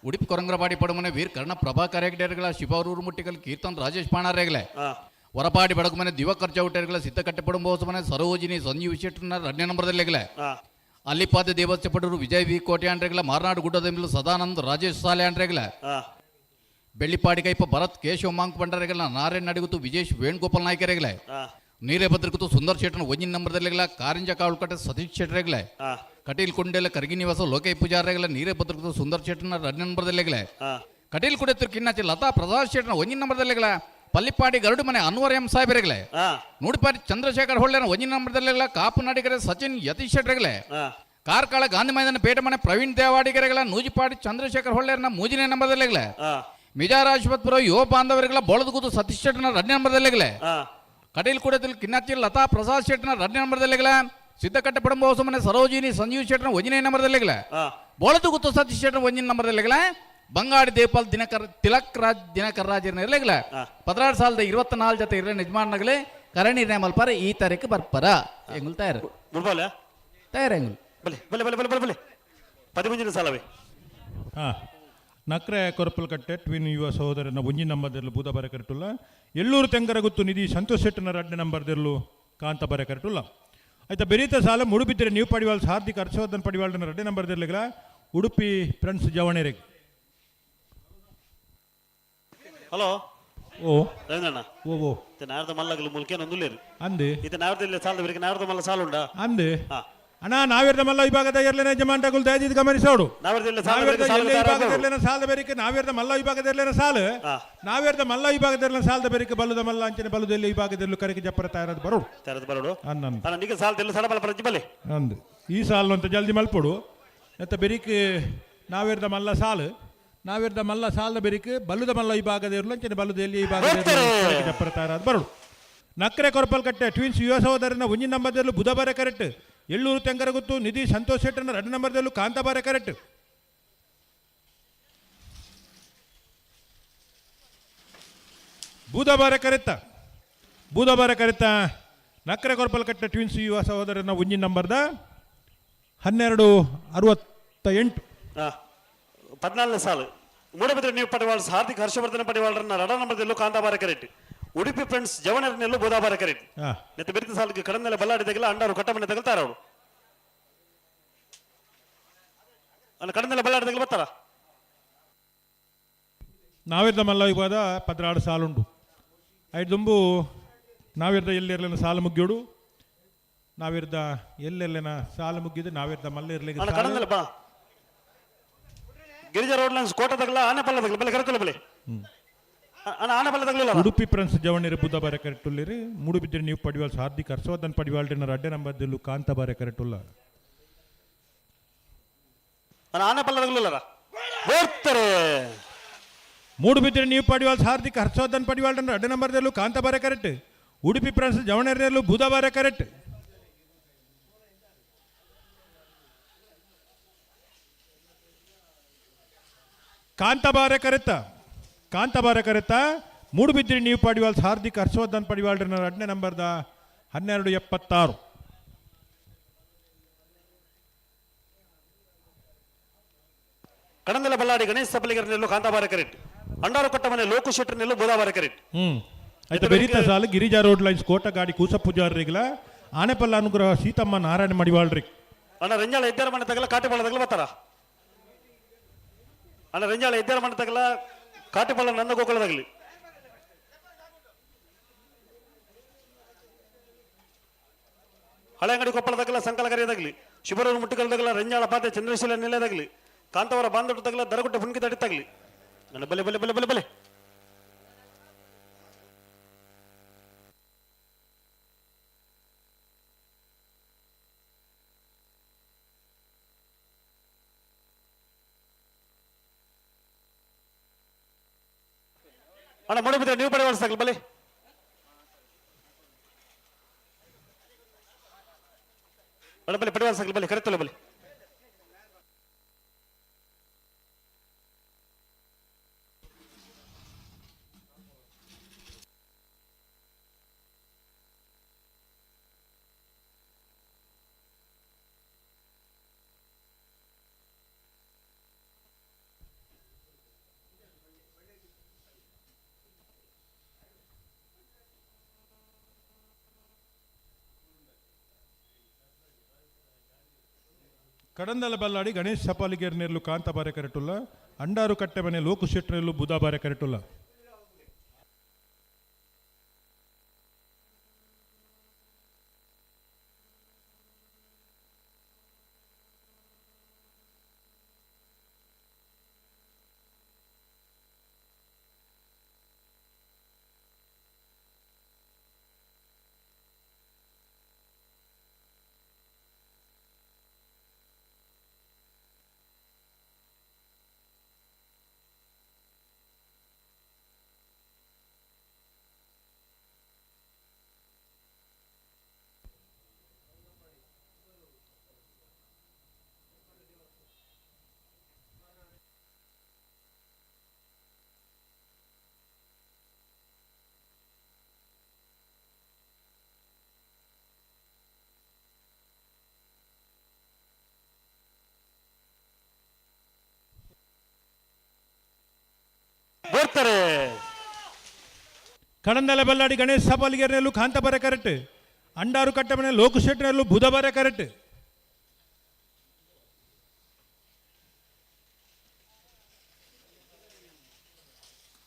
ಉಡುಪಿ ಕೊರಂಗ್ರಪಾಡಿ ಪಡುಮನೆ ವೀರ್ ಕರ್ಣ ಪ್ರಭಾಕರ್ ಹೆಗ್ಡೇರ್ಗಳ ಶಿವರೂರು ಮುಟ್ಟಿಕಲ್ ಕೀರ್ತನ್ ರಾಜೇಶ್ ಪಾಣಾರೇಗಲೆ ಹೊರಪಾಡಿ ಬಡಗುಮನೆ ದಿವಕರ್ ಚೌಟೇರ್ಗಳ ಸಿದ್ದಕಟ್ಟೆ ಪಡುಂಬೋಸ ಮನೆ ಸರೋಜಿನಿ ಸಂಜೀವ್ ಶೆಟ್ಟರ್ನ 2ನೇ ನಂಬರ್ದಲ್ಲಿಗೆ ಅಲ್ಲಿಪಾದ ದೇವಸ್ಥ ಪಡರು ವಿಜಯ್ ವಿ ಕೋಟೆ ಅಂಡ್ರೆಗಲ ಮಾರ್ನಾಡು ಗುಡ್ಡದೆಂಬಲು ಸದಾನಂದ್ ರಾಜೇಶ್ ಸಾಲೆ ಅಂಡ್ರೆಗಲ ಬೆಳ್ಳಿಪಾಡಿ ಕೈಪ ಭರತ್ ಕೇಶವ ಮಾಂಕ್ ಬಂಡರೆಗಲ ನಾರಾಯಣ್ ನಡಿಗುತ್ತು ವಿಜೇಶ್ ವೇಣುಗೋಪಾಲ್ ನಾಯ್ಕರೆಗಲ ನೀರೇ ಭದ್ರಕುತ್ತು ಸುಂದರ್ ಶೆಟ್ಟನ 1 ನಂಬರ್ದಲ್ಲಿಗಲ ಕಾರಿಂಜ ಕಾಳುಕಟ್ಟೆ ಸತೀಶ್ ಶೆಟ್ಟರೆಗಲ ಕಟೀಲ್ ಕುಂಡೆಲ ಕರ್ಗಿ ನಿವಾಸ ಲೋಕೈ ಪೂಜಾರೆಗಲ ನೀರೇ ಭದ್ರಕುತ್ತು ಸುಂದರ್ ಶೆಟ್ಟನ 2 ನಂಬರ್ದಲ್ಲಿಗಲ ಕಟೀಲ್ ಕುಡೆತ್ತು ಕಿನ್ನಾಚಿ ಲತಾ ಪ್ರಸಾದ್ ಶೆಟ್ಟನ 1 ನಂಬರ್ದಲ್ಲಿಗಲ ಪಲ್ಲಿಪಾಡಿ ಗರುಡು ಮನೆ ಅನ್ವರ್ ಎಂ ಸಾಹೇಬರೆಗಲೆ ನೂಡಿಪಾಡಿ ಚಂದ್ರಶೇಖರ್ ಹೊಳ್ಳೆನ 1 ನಂಬರ್ದಲ್ಲಿಗಲ ಕಾಪುನಾಡಿಗರೆ ಸಚಿನ್ ಯತೀಶ್ ಶೆಟ್ಟರೆಗಲೆ ಕಾರ್ಕಳ ಗಾಂಧಿ ಮೈದಾನ ಪೇಟೆ ಮನೆ ಪ್ರವೀಣ್ ದೇವಾಡಿಗರೆಗಲ ನೂಜಿಪಾಡಿ ಚಂದ್ರಶೇಖರ್ ಹೊಳ್ಳೆರ್ನ 3ನೇ ನಂಬರ್ದಲ್ಲಿಗಲ ಮಿಜಾರ್ ಆಶುಪತ್ರೆ ಯುವ ಬಾಂಧವರಿಗಲ ಬೋಳದಗುತ್ತು ಸತೀಶ್ ಶೆಟ್ಟನ 2ನೇ ನಂಬರ್ದಲ್ಲಿಗಲ ಕಟೀಲ್ ಕುಡೆದಲ್ಲಿ ಕಿನ್ನಾಚಿ ಲತಾ ಪ್ರಸಾದ್ ಶೆಟ್ಟನ 2ನೇ ನಂಬರ್ದಲ್ಲಿಗಲ ಸಿದ್ದಕಟ್ಟೆ ಪಡಂಬೋಸ ಮನೆ ಸರೋಜಿನಿ ಸಂಜೀವ್ ಶೆಟ್ಟನ 1ನೇ ನಂಬರ್ದಲ್ಲಿಗಲ ಬೋಳದಗುತ್ತು ಸತೀಶ್ ಶೆಟ್ಟನ 1ನೇ ನಂಬರ್ದಲ್ಲಿಗಲ ಬಂಗಾಡಿ ದೇಪಾಲ್ ತಿಲಕ್ ರಾಜ್ ದಿನಕರ್ ರಾಜನ ಇರಲಿಲ್ಲ 16 ಜೊತೆ ಇರಲಿ ನಿಜಮಾನಗಲೇ ಕರಣಿ ನೇಮಲ್ಪಾರ ಈ ತಾರೀಕು ಬರ್ಪಾರ ಎಂಗುಲ್ ತಯಾರು ತಯಾರು ಎಂಗುಲ್ ಬಲೆ 13 ಸಾಲವೇ ನಕ್ರೆ ಕೊರಪಲ್ಕಟ್ಟೆ ಟ್ವಿನ್ ಯುವ ಸಹೋದರನ 1 ನಂಬರ್ದಲ್ಲೂ ಬುಧವಾರ ಕರೆಟುಲ್ಲ ಎಳ್ಳೂರು ತೆಂಗರಗುತ್ತು ನಿಧಿ ಸಂತೋಷ್ ಶೆಟ್ಟನ 2ನೇ ನಂಬರ್ದಲ್ಲೂ ಕಾಂತಬಾರ ಕರೆಟುಲ್ಲ ಆಯ್ತಾ ಬೆರೀತ ಸಾಲ ಮುಡುಬಿದ್ದರೆ ನ್ಯೂ ಪಡಿವಾಲ್ಸ್ ಹಾರ್ದಿಕ್ ಹರ್ಷವರ್ಧನ್ ಪಡಿವಾಲ್ನ 2ನೇ ನಂಬರ್ದಲ್ಲಿಗಳ ಉಡುಪಿ ಫ್ರೆಂಡ್ಸ್ ಜವಣೆರೆಗೆ ಹಲೋ ಓ ರವೀಂದ್ರಣ್ಣ ಓ ನಾರದ ಮಲ್ಲಗಲು ಮುಲ್ಕೆ ನೊಂದುಲೇರು ಅಂದೆ ಇದು ನಾರದಲ್ಲಿ ಸಾಲದ ಬೇರೆ ನಾರದ ಮಲ್ಲ ಸಾಲುಂಡ ಅಂದೆ ಅಣ್ಣ ನಾವೇರ್ದ ಮಲ್ಲ ವಿಭಾಗದ ಇರ್ಲೇನ ಜಮಾಂಟಗುಲ್ ದಯದಿದ್ ಗಮನಿಸೋಡು ನಾವೇರ್ದ ವಿಭಾಗದ ಸಾಲದ ಬೇರಿಕೆ ನಾವೇರ್ದ ಮಲ್ಲ ವಿಭಾಗದ ಇರ್ಲೇನ ಸಾಲು ನಾವೇರ್ದ ಮಲ್ಲ ವಿಭಾಗದ ಸಾಲದ ಬೇರಿಕೆ ಬಲ್ಲದ ಮಲ್ಲ ಅಂಚನೆ ಬಲ್ಲದಲ್ಲಿ ವಿಭಾಗದಲ್ಲೂ ಕರೆಗೆ ಜಪ್ಪರ ತಯಾರದು ಬರೋಡು ಅನ್ನ ನಿಗ ಸಾಲದೆಲ್ಲ ಸಲ ಬಲ ಪ್ರಜ್ಜಿ ಬಲೆ ಅಂದು ಈ ಸಾಲು ಅಂತ ಜಲ್ದಿ ಮಲ್ಪೊಡು ಎತ್ತ ಬೆರಿಕೆ ನಾವೇರ್ದ ಮಲ್ಲ ಸಾಲು ನಾವೇರ್ದ ಮಲ್ಲ ಸಾಲದ ಬೆರಿಕೆ ಬಲ್ಲದ ಮಲ್ಲ ವಿಭಾಗದ ಇರಲು ಅಂಚನೆ ಬಲ್ಲದಲ್ಲಿ ವಿಭಾಗದ ಜಪ್ಪರ ತಯಾರದು ಬರೋಡು ನಕ್ರೆ ಕೊರಪಲ್ಕಟ್ಟೆ ಟ್ವಿನ್ಸ್ ಯುವ ಸಹೋದರನ 1 ನಂಬರ್ದಲ್ಲೂ ಬುಧವಾರ ಕರೆಕ್ಟ್ ಎಳ್ಳೂರು ತೆಂಗರಗುತ್ತು ನಿಧಿ ಸಂತೋಷ್ ಶೆಟ್ಟನ 2 ನಂಬರ್ದಲ್ಲೂ ಕಾಂತಬಾರ ಕರೆಕ್ಟ್ ಬುಧವಾರ ಕರೆತ್ತ ನಕ್ರೆ ಕೊರಪಲ್ಕಟ್ಟೆ ಟ್ವಿನ್ಸ್ ಯುವ ಸಹೋದರನ 1 ನಂಬರ್ದ 1268 14ನೇ ಸಾಲು ಮೂಡಬಿದ್ರೆ ನೀವು ಪಡಿವಾಳ್ಸ್ ಹಾರ್ದಿಕ್ ಹರ್ಷವರ್ಧನ ಪಡಿವಾಳರನ್ನ 2 ನಂಬರ್ದಲ್ಲೂ ಕಾಂತಬಾರ ಕರೆಕ್ಟ್ ಉಡುಪಿ ಫ್ರೆಂಡ್ಸ್ ಜವನರನ್ನೆಲ್ಲೂ ಬೋಧಾಬಾರ ಕರೆಕ್ಟ್ ನೆತ್ತ ಬೆರಿತ ಸಾಲಿಗೆ ಕಡಂದೆಲ್ಲ ಬಲ್ಲಾಡಿದಾಗೆಲ್ಲ ಅಂಡಾರು ಕಟ್ಟಮನೆ ತಗಲ್ತಾರ ಅವರು ಕಡಂದೆಲ್ಲ ಬಲ್ಲಾಡಿದಾಗಲ ಬರ್ತಾರ ನಾವೇರ್ದ ಮಲ್ಲ ವಿಭಾಗ 16 ಸಾಲುಂಡು ಐದು ದುಂಬು ನಾವೇರ್ದ ಎಲ್ಲೆರ್ಲಿನ ಸಾಲು ಮುಗ್ಗಿಯೋಡು ನಾವೇರ್ದ ಎಲ್ಲೆಲ್ಲಿನ ಸಾಲು ಮುಗಿದು ನಾವೇರ್ದ ಮಲ್ಲ ಇರ್ಲಿಕ್ಕೆ ಬಾ ಗಿರಿಜಾ ರೋಡ್ ಲೈನ್ಸ್ ಕೋಟದಾಗಲ ಆನೆಪಲ್ಲದಾಗಲ ಬೆಲೆ ಕರೆತಲ್ಲ ಬೆಲೆ ಆನೆಪಲ್ಲದಾಗಲಿಲ್ಲ ಉಡುಪಿ ಫ್ರೆಂಡ್ಸ್ ಜವಣಿರ ಬುಧವಾರ ಕರೆಕ್ಟುಲ್ಲಿರಿ ಮೂಡುಬಿದ್ರೆ ನೀವು ಪಡಿವಾಲ್ಸ್ ಹಾರ್ದಿಕ್ ಹರ್ಷವರ್ಧನ್ ಪಡಿವಾಲ್ಟಿನ 2ನೇ ನಂಬರ್ದಲ್ಲೂ ಕಾಂತಬಾರ ಕರೆಕ್ಟುಲ್ಲ ಆನೆಪಲ್ಲದಾಗಲಿಲ್ಲ ಬರ್ತಾರೆ ಮೂಡುಬಿದ್ರೆ ನೀವು ಪಡಿವಾಲ್ಸ್ ಹಾರ್ದಿಕ್ ಹರ್ಷವರ್ಧನ್ ಪಡಿವಾಲ್ಟಿನ 2ನೇ ನಂಬರ್ದಲ್ಲೂ ಕಾಂತಬಾರ ಕರೆಕ್ಟ್ ಉಡುಪಿ ಫ್ರೆಂಡ್ಸ್ ಜವಣಿರಲ್ಲೂ ಬುಧವಾರ ಕರೆಕ್ಟ್ ಕಾಂತಬಾರ ಕರೆತ ಮೂಡುಬಿದ್ರಿ ನೀವು ಪಡಿವಾಲ್ಸ್ ಹಾರ್ದಿಕ್ ಹರ್ಷವರ್ಧನ್ ಪಡಿವಾಲ್ರನ್ನ 2ನೇ ನಂಬರ್ದ 1276 ಕಡಂದೆಲ್ಲ ಬಲ್ಲಾಡಿ ಗಣೇಶ್ ಸಬಲಿಗರನೆಲ್ಲೂ ಕಾಂತಬಾರ ಕರೆಕ್ಟ್ ಅಂಡಾರು ಕೊಟ್ಟ ಮನೆ ಲೋಕು ಶೆಟ್ಟರ್ನೆಲ್ಲೂ ಬೋಧಾಬಾರ ಕರೆಕ್ಟ್ ಆಯ್ತು ಬೆರೀತ ಸಾಲು ಗಿರಿಜಾ ರೋಡ್ ಲೈನ್ಸ್ ಕೋಟ ಗಾಡಿ ಕೂಸ ಪೂಜಾರಿಗಳ ಆನೆಪಲ್ಲ ಅನುಗ್ರಹ ಸೀತಮ್ಮ ನಾರಾಯಣ ಮಡಿವಾಳ್ರಿ ಅಣ್ಣ ರಂಜಾಳ ಇದ್ದಾರ ಮನೆ ತಗಲ ಕಾಟಿಪಳ್ಳ ತಗಲ ಬರ್ತಾರ ಅಣ್ಣ ರಂಜಾಳ ಇದ್ದಾರ ಮನೆ ತಗಲ ಕಾಟಿಪಳ್ಳ ನಂದ ಗೋಕುಲದಾಗಲಿ ಹಳೆಂಗಡಿ ಕೊಪ್ಪಳದಾಗಲ ಸಂಕಲಕರಿಯದಾಗಲಿ ಶಿವರೂರು ಮುಟ್ಟಿಕಲ್ದಾಗಲ ರಂಜಾಳ ಪಾತೆ ಚಂದ್ರಶೀಲ ನಿಲಯದಾಗಲಿ ಕಾಂತವರ ಬಾಂಧವಟದಾಗಲ ದರಗುಟ್ಟೆ ಬುಣ್ಕಿ ತಡಿತಾಗಲಿ ನನ್ನ ಬಲೆ ಬಲೆ ಬಲೆ ಬಲೆ ಬಲೆ ಅಣ್ಣ ಮೂಡುಬಿದ್ರೆ ನೀವು ಪಡಿವಾಳ್ಸಾಗಲಿ ಬಲೆ ಅಣ್ಣ ಬಲೆ ಪಡಿವಾಳ್ಸಾಗಲಿ ಬಲೆ ಕರೆತಲ್ಲ ಬಲೆ ಕಡಂದಲ ಬಲ್ಲಾಡಿ ಗಣೇಶ್ ಸಪಾಲಿಗೇರ್ನೆರ್ಲು ಕಾಂತಬಾರೆ ಕರೆಟುಲ್ಲ ಅಂಡಾರು ಕಟ್ಟೆ ಮನೆ ಲೋಕು ಶೆಟ್ರೆರ್ಲು ಬುಧಬಾರೆ ಕರೆಟುಲ್ಲ. ಕಡಂದಲ ಬಲ್ಲಾಡಿ ಗಣೇಶ್ ಸಪಾಲಿಗೇರ್ನೆರ್ಲು ಕಾಂತಬಾರೆ ಕರೆಟ್ ಅಂಡಾರು ಕಟ್ಟೆ ಮನೆ ಲೋಕು ಶೆಟ್ರೆರ್ಲು ಬುಧಬಾರೆ ಕರೆಟ್.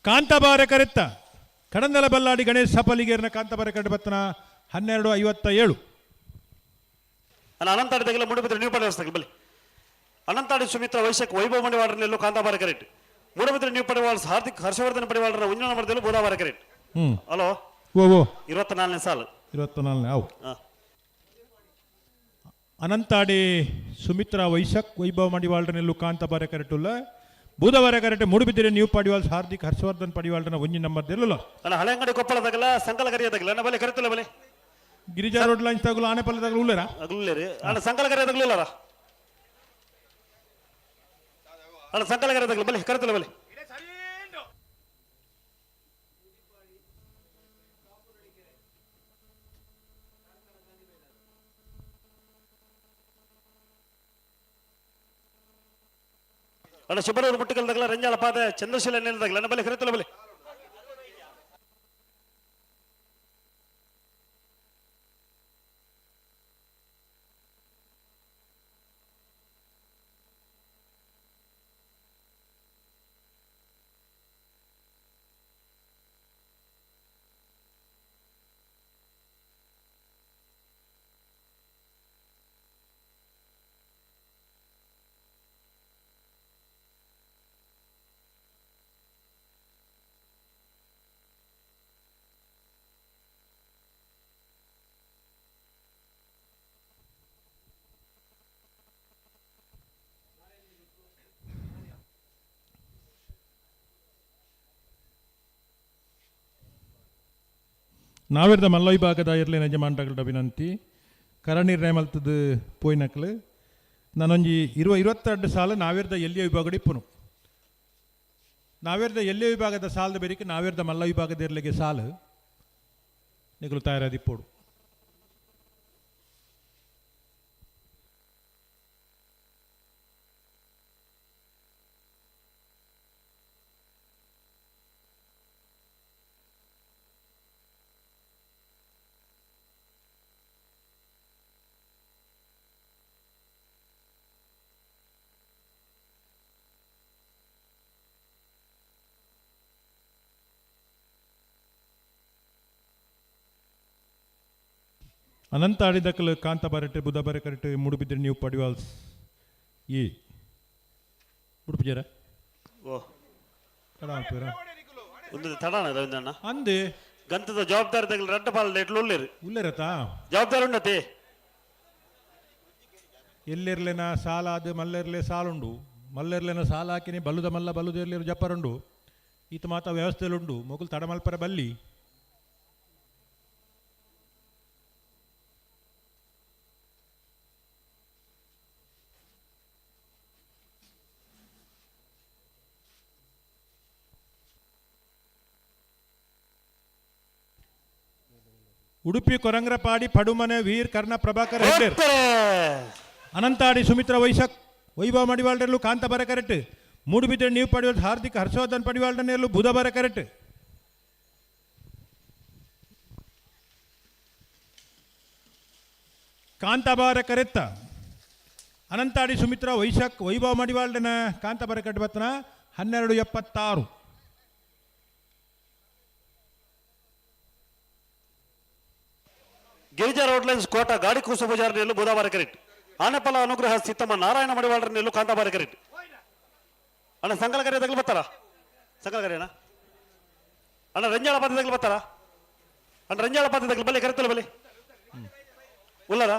ಕಾಂತಬಾರೆ ಕರೆತ್ತ ಕಡಂದಲ ಬಲ್ಲಾಡಿ ಗಣೇಶ್ ಸಪಾಲಿಗೇರ್ನ ಕಾಂತಬಾರೆ ಕರೆಟ್ ಬತ್ತನ 12:57. ಅನಂತಾಡಿ ತಗಲ ಮೂಡುಬಿದ್ರೆ ನ್ಯೂ ಪಡೆವಸ್ತಾಗಿ ಬಲ್ಲಿ ಅನಂತಾಡಿ ಸುಮಿತ್ರ ವೈಶಾಖ್ ವೈಭವ ಮಂಡಿವಾಡ್ರನೆಲ್ಲೂ ಕಾಂತಬಾರೆ ಕರೆಟ್ ಮೂಡುಬಿದ್ರೆ ನ್ಯೂ ಪಡೆವಾಳ್ಸ್ ಹಾರ್ದಿಕ್ ಹರ್ಷವರ್ಧನ್ ಪಡೆವಾಳ್ರ ಉಂಜನ ಮರದಲ್ಲೂ ಬುಧಬಾರೆ ಕರೆಟ್. ಹಲೋ ಓ 24ನೇ ಸಾಲು 24ನೇ ಅವು ಅನಂತಾಡಿ ಸುಮಿತ್ರಾ ವೈಶಾಖ್ ವೈಭವ ಮಂಡಿವಾಳ್ರನೆಲ್ಲೂ ಕಾಂತಬಾರೆ ಕರೆಟುಲ್ಲ ಬುಧವಾರ ಕರೆಕ್ಟ್ ಮೂಡುಬಿದಿರೆ ನ್ಯೂ ಪಡಿವಾಲ್ಸ್ ಹಾರ್ದಿಕ್ ಹರ್ಷವರ್ಧನ್ ಪಡಿವಾಲ್ನ ಒಂಜಿ ನಂಬರ್ ದೆಲ್ಲ ಹಳೆ ಅಂಗಡಿ ಕೊಪ್ಪಳದಾಗಲ್ಲ ಸಂಕಲ ಕರಿಯದಾಗಲ್ಲ ನಾ ಬಲೆ ಕರೆತಲ್ಲ ಬಲೆ ಗಿರಿಜಾ ರೋಡ್ ಲೈನ್ಸ್ ತಗಲು ಆನೆಪಲ್ಲ ತಗಲು ಉಳ್ಳೇರಾ ಅಗ್ಲೇರಿ ಅಣ್ಣ ಸಂಕಲ ಕರಿಯದಾಗಲಿಲ್ಲ ಅಣ್ಣ ಸಂಕಲ ಕರಿಯದಾಗಲ್ಲ ಬಲೆ ಕರೆತಲ್ಲ ಬಲೆ ಅಣ್ಣ ಶುಭರೂರು ಮುಟ್ಟಿಕಲ್ದಾಗಲ್ಲ ರಂಜಾಳ ಪಾದ ಚಂದ್ರಶೀಲ ನೆಲದಾಗಲ್ಲ ನನ್ನ ಬಲೆ ಕರೆತಲ್ಲ ಬಲೆ ನಾವೆರ್ದ ಮಲ್ಲ ವಿಭಾಗದ ಇರ್ಲಿ ಯಜಮಾನ್ರಗಳ್ದ ವಿನಂತಿ ಕರನೀರ್ಣಯ ಮಲ್ತದ ಪೋಯ್ನಕ್ಲು ನಾನೊಂಜಿ 22 ಸಾಲ ನಾವೆರ್ದ ಎಲ್ಲಿಯ ವಿಭಾಗದ ಇಪ್ಪುನು ನಾವೆರ್ದ ಎಲ್ಲಿಯ ವಿಭಾಗದ ಸಾಲದ ಬೇರಿಕೆ ನಾವೆರ್ದ ಮಲ್ಲ ವಿಭಾಗದ ಇರ್ಲಿಗೆ ಸಾಲು ನಿಗಲು ತಯಾರಾದಿಪ್ಪೋಡು. ಅನಂತ ಆಡಿದಕ್ಕಲು ಕಾಂತಬಾರೆಟ್ ಬುಧಬಾರೆ ಕರೆಟ್ ಮೂಡುಬಿದ್ರೆ ನ್ಯೂ ಪಡಿವಾಲ್ಸ್ ಈ ಉಡುಪಿಜರ ಓ ಒಂದು ತಡಾಣ ರವೀಂದ್ರಣ್ಣ ಅಂದೆ ಗಂತದ ಜವಾಬ್ದಾರಿ ತಗಲಿ ರಡ್ಡ ಪಾಲ ಎಟ್ಲು ಉಳ್ಳೇರು ಉಳ್ಳೇರತಾ ಜವಾಬ್ದಾರಿ ಉಂಡತೆ ಎಲ್ಲಿರ್ಲೇನ ಸಾಲ ಅದು ಮಲ್ಲೆರ್ಲೆ ಸಾಲುಂಡು ಮಲ್ಲೆರ್ಲೇನ ಸಾಲ ಹಾಕಿನಿ ಬಲ್ಲುದ ಮಲ್ಲ ಬಲ್ಲುದೇರ್ಲೇರು ಜಪ್ಪರುಂಡು ಈತ ಮಾತ ವ್ಯವಸ್ಥೆಯಲ್ಲುಂಡು ಮೊಗಲು ತಡಮಲ್ಪರ ಬಲ್ಲಿ ಉಡುಪಿ ಕೊರಂಗ್ರಪಾಡಿ ಪಡುಮನೆ ವೀರ್ ಕರ್ಣ ಪ್ರಭಾಕರ್ ಹೆಗ್ಡೇರ್ ಅನಂತಾಡಿ ಸುಮಿತ್ರ ವೈಶಾಖ್ ವೈಭವ ಮಡಿವಾಳ್ರಲ್ಲೂ ಕಾಂತಬಾರೆ ಕರೆಟ್ ಮೂಡುಬಿದ್ರೆ ನ್ಯೂ ಪಡಿವಾಲ್ ಹಾರ್ದಿಕ್ ಹರ್ಷವರ್ಧನ್ ಪಡಿವಾಳ್ರನೆಲ್ಲೂ ಬುಧಬಾರೆ ಕರೆಟ್ ಕಾಂತಬಾರೆ ಕರೆತ್ತ ಅನಂತಾಡಿ ಸುಮಿತ್ರಾ ವೈಭವ ಮಡಿವಾಳನ ಕಾಂತಾಬಾರ ಕಟ್ಟಿ ಬತ್ತನ 1276. ಗಿರಿಜಾ ರೋಡ್ ಲೈನ್ಸ್ ಕೋಟ ಗಾಡಿ ಕೂಸ ಬಜಾರ್ ನೆಲ್ಲು ಬುಧವಾರ ಕರೆಕ್ಟ್. ಆನೆಪಲ ಅನುಗ್ರಹ ಸಿತ್ತಮ್ಮ ನಾರಾಯಣ ಮಡಿವಾಳರ ನೆಲ್ಲು ಕಾಂತಾಬಾರ ಕರೆಕ್ಟ್. ಅಣ್ಣ ಸಂಕಲಕರೆ ತಗಲು ಬರ್ತಾರ? ಸಂಕಲಕರೆನಾ ಅಣ್ಣ? ರಂಜಾಳ ಪಾತಿ ತಗಲು ಬರ್ತಾರ? ಅಣ್ಣ ರಂಜಾಳ ಪಾತಿ ತಗಲು ಬಲೆ ಕರೆತಲ್ಲ ಬಲೆ ಉಲ್ಲರ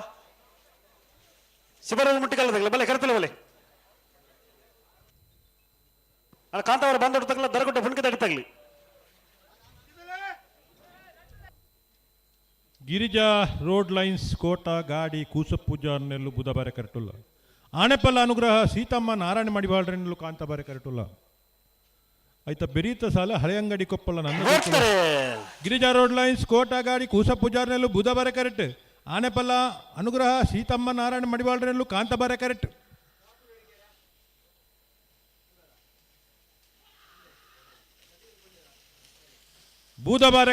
ಶಿವರ ಮುಟ್ಟಿಕಲ್ಲ ತಗಲು ಬಲೆ ಕರೆತಲ್ಲ ಬಲೆ ಅಣ್ಣ ಕಾಂತಾವರ ಬಂದೊಟ್ಟು ತಗಲ ದರಗುಡ್ಡ ಫುಣ್ಕೆ ತಡಿ ತಗಲಿ. ಗಿರಿಜಾ ರೋಡ್ ಲೈನ್ಸ್ ಕೋಟ ಗಾಡಿ ಕೂಸಪೂಜಾರ್ ನೆಲ್ಲು ಬುಧವಾರ ಕರೆಕ್ಟುಲ್ಲ. ಆನೆಪಲ್ಲ ಅನುಗ್ರಹ ಸೀತಮ್ಮ ನಾರಾಯಣ ಮಡಿವಾಳರ ನೆಲ್ಲು ಕಾಂತಾಬಾರ ಕರೆಕ್ಟುಲ್ಲ. ಆಯ್ತಾ ಬೆರೀತ ಸಾಲ ಹಳೆ ಅಂಗಡಿ ಕೊಪ್ಪಳ ನನ್ನ ಗಿರಿಜಾ ರೋಡ್ ಲೈನ್ಸ್ ಕೋಟ ಗಾಡಿ ಕೂಸಪೂಜಾರ್ ನೆಲ್ಲು ಬುಧವಾರ ಕರೆಕ್ಟ್. ಆನೆಪಲ್ಲ ಅನುಗ್ರಹ ಸೀತಮ್ಮ ನಾರಾಯಣ ಮಡಿವಾಳರ ನೆಲ್ಲು ಕಾಂತಾಬಾರ ಕರೆಕ್ಟ್. ಬುಧವಾರ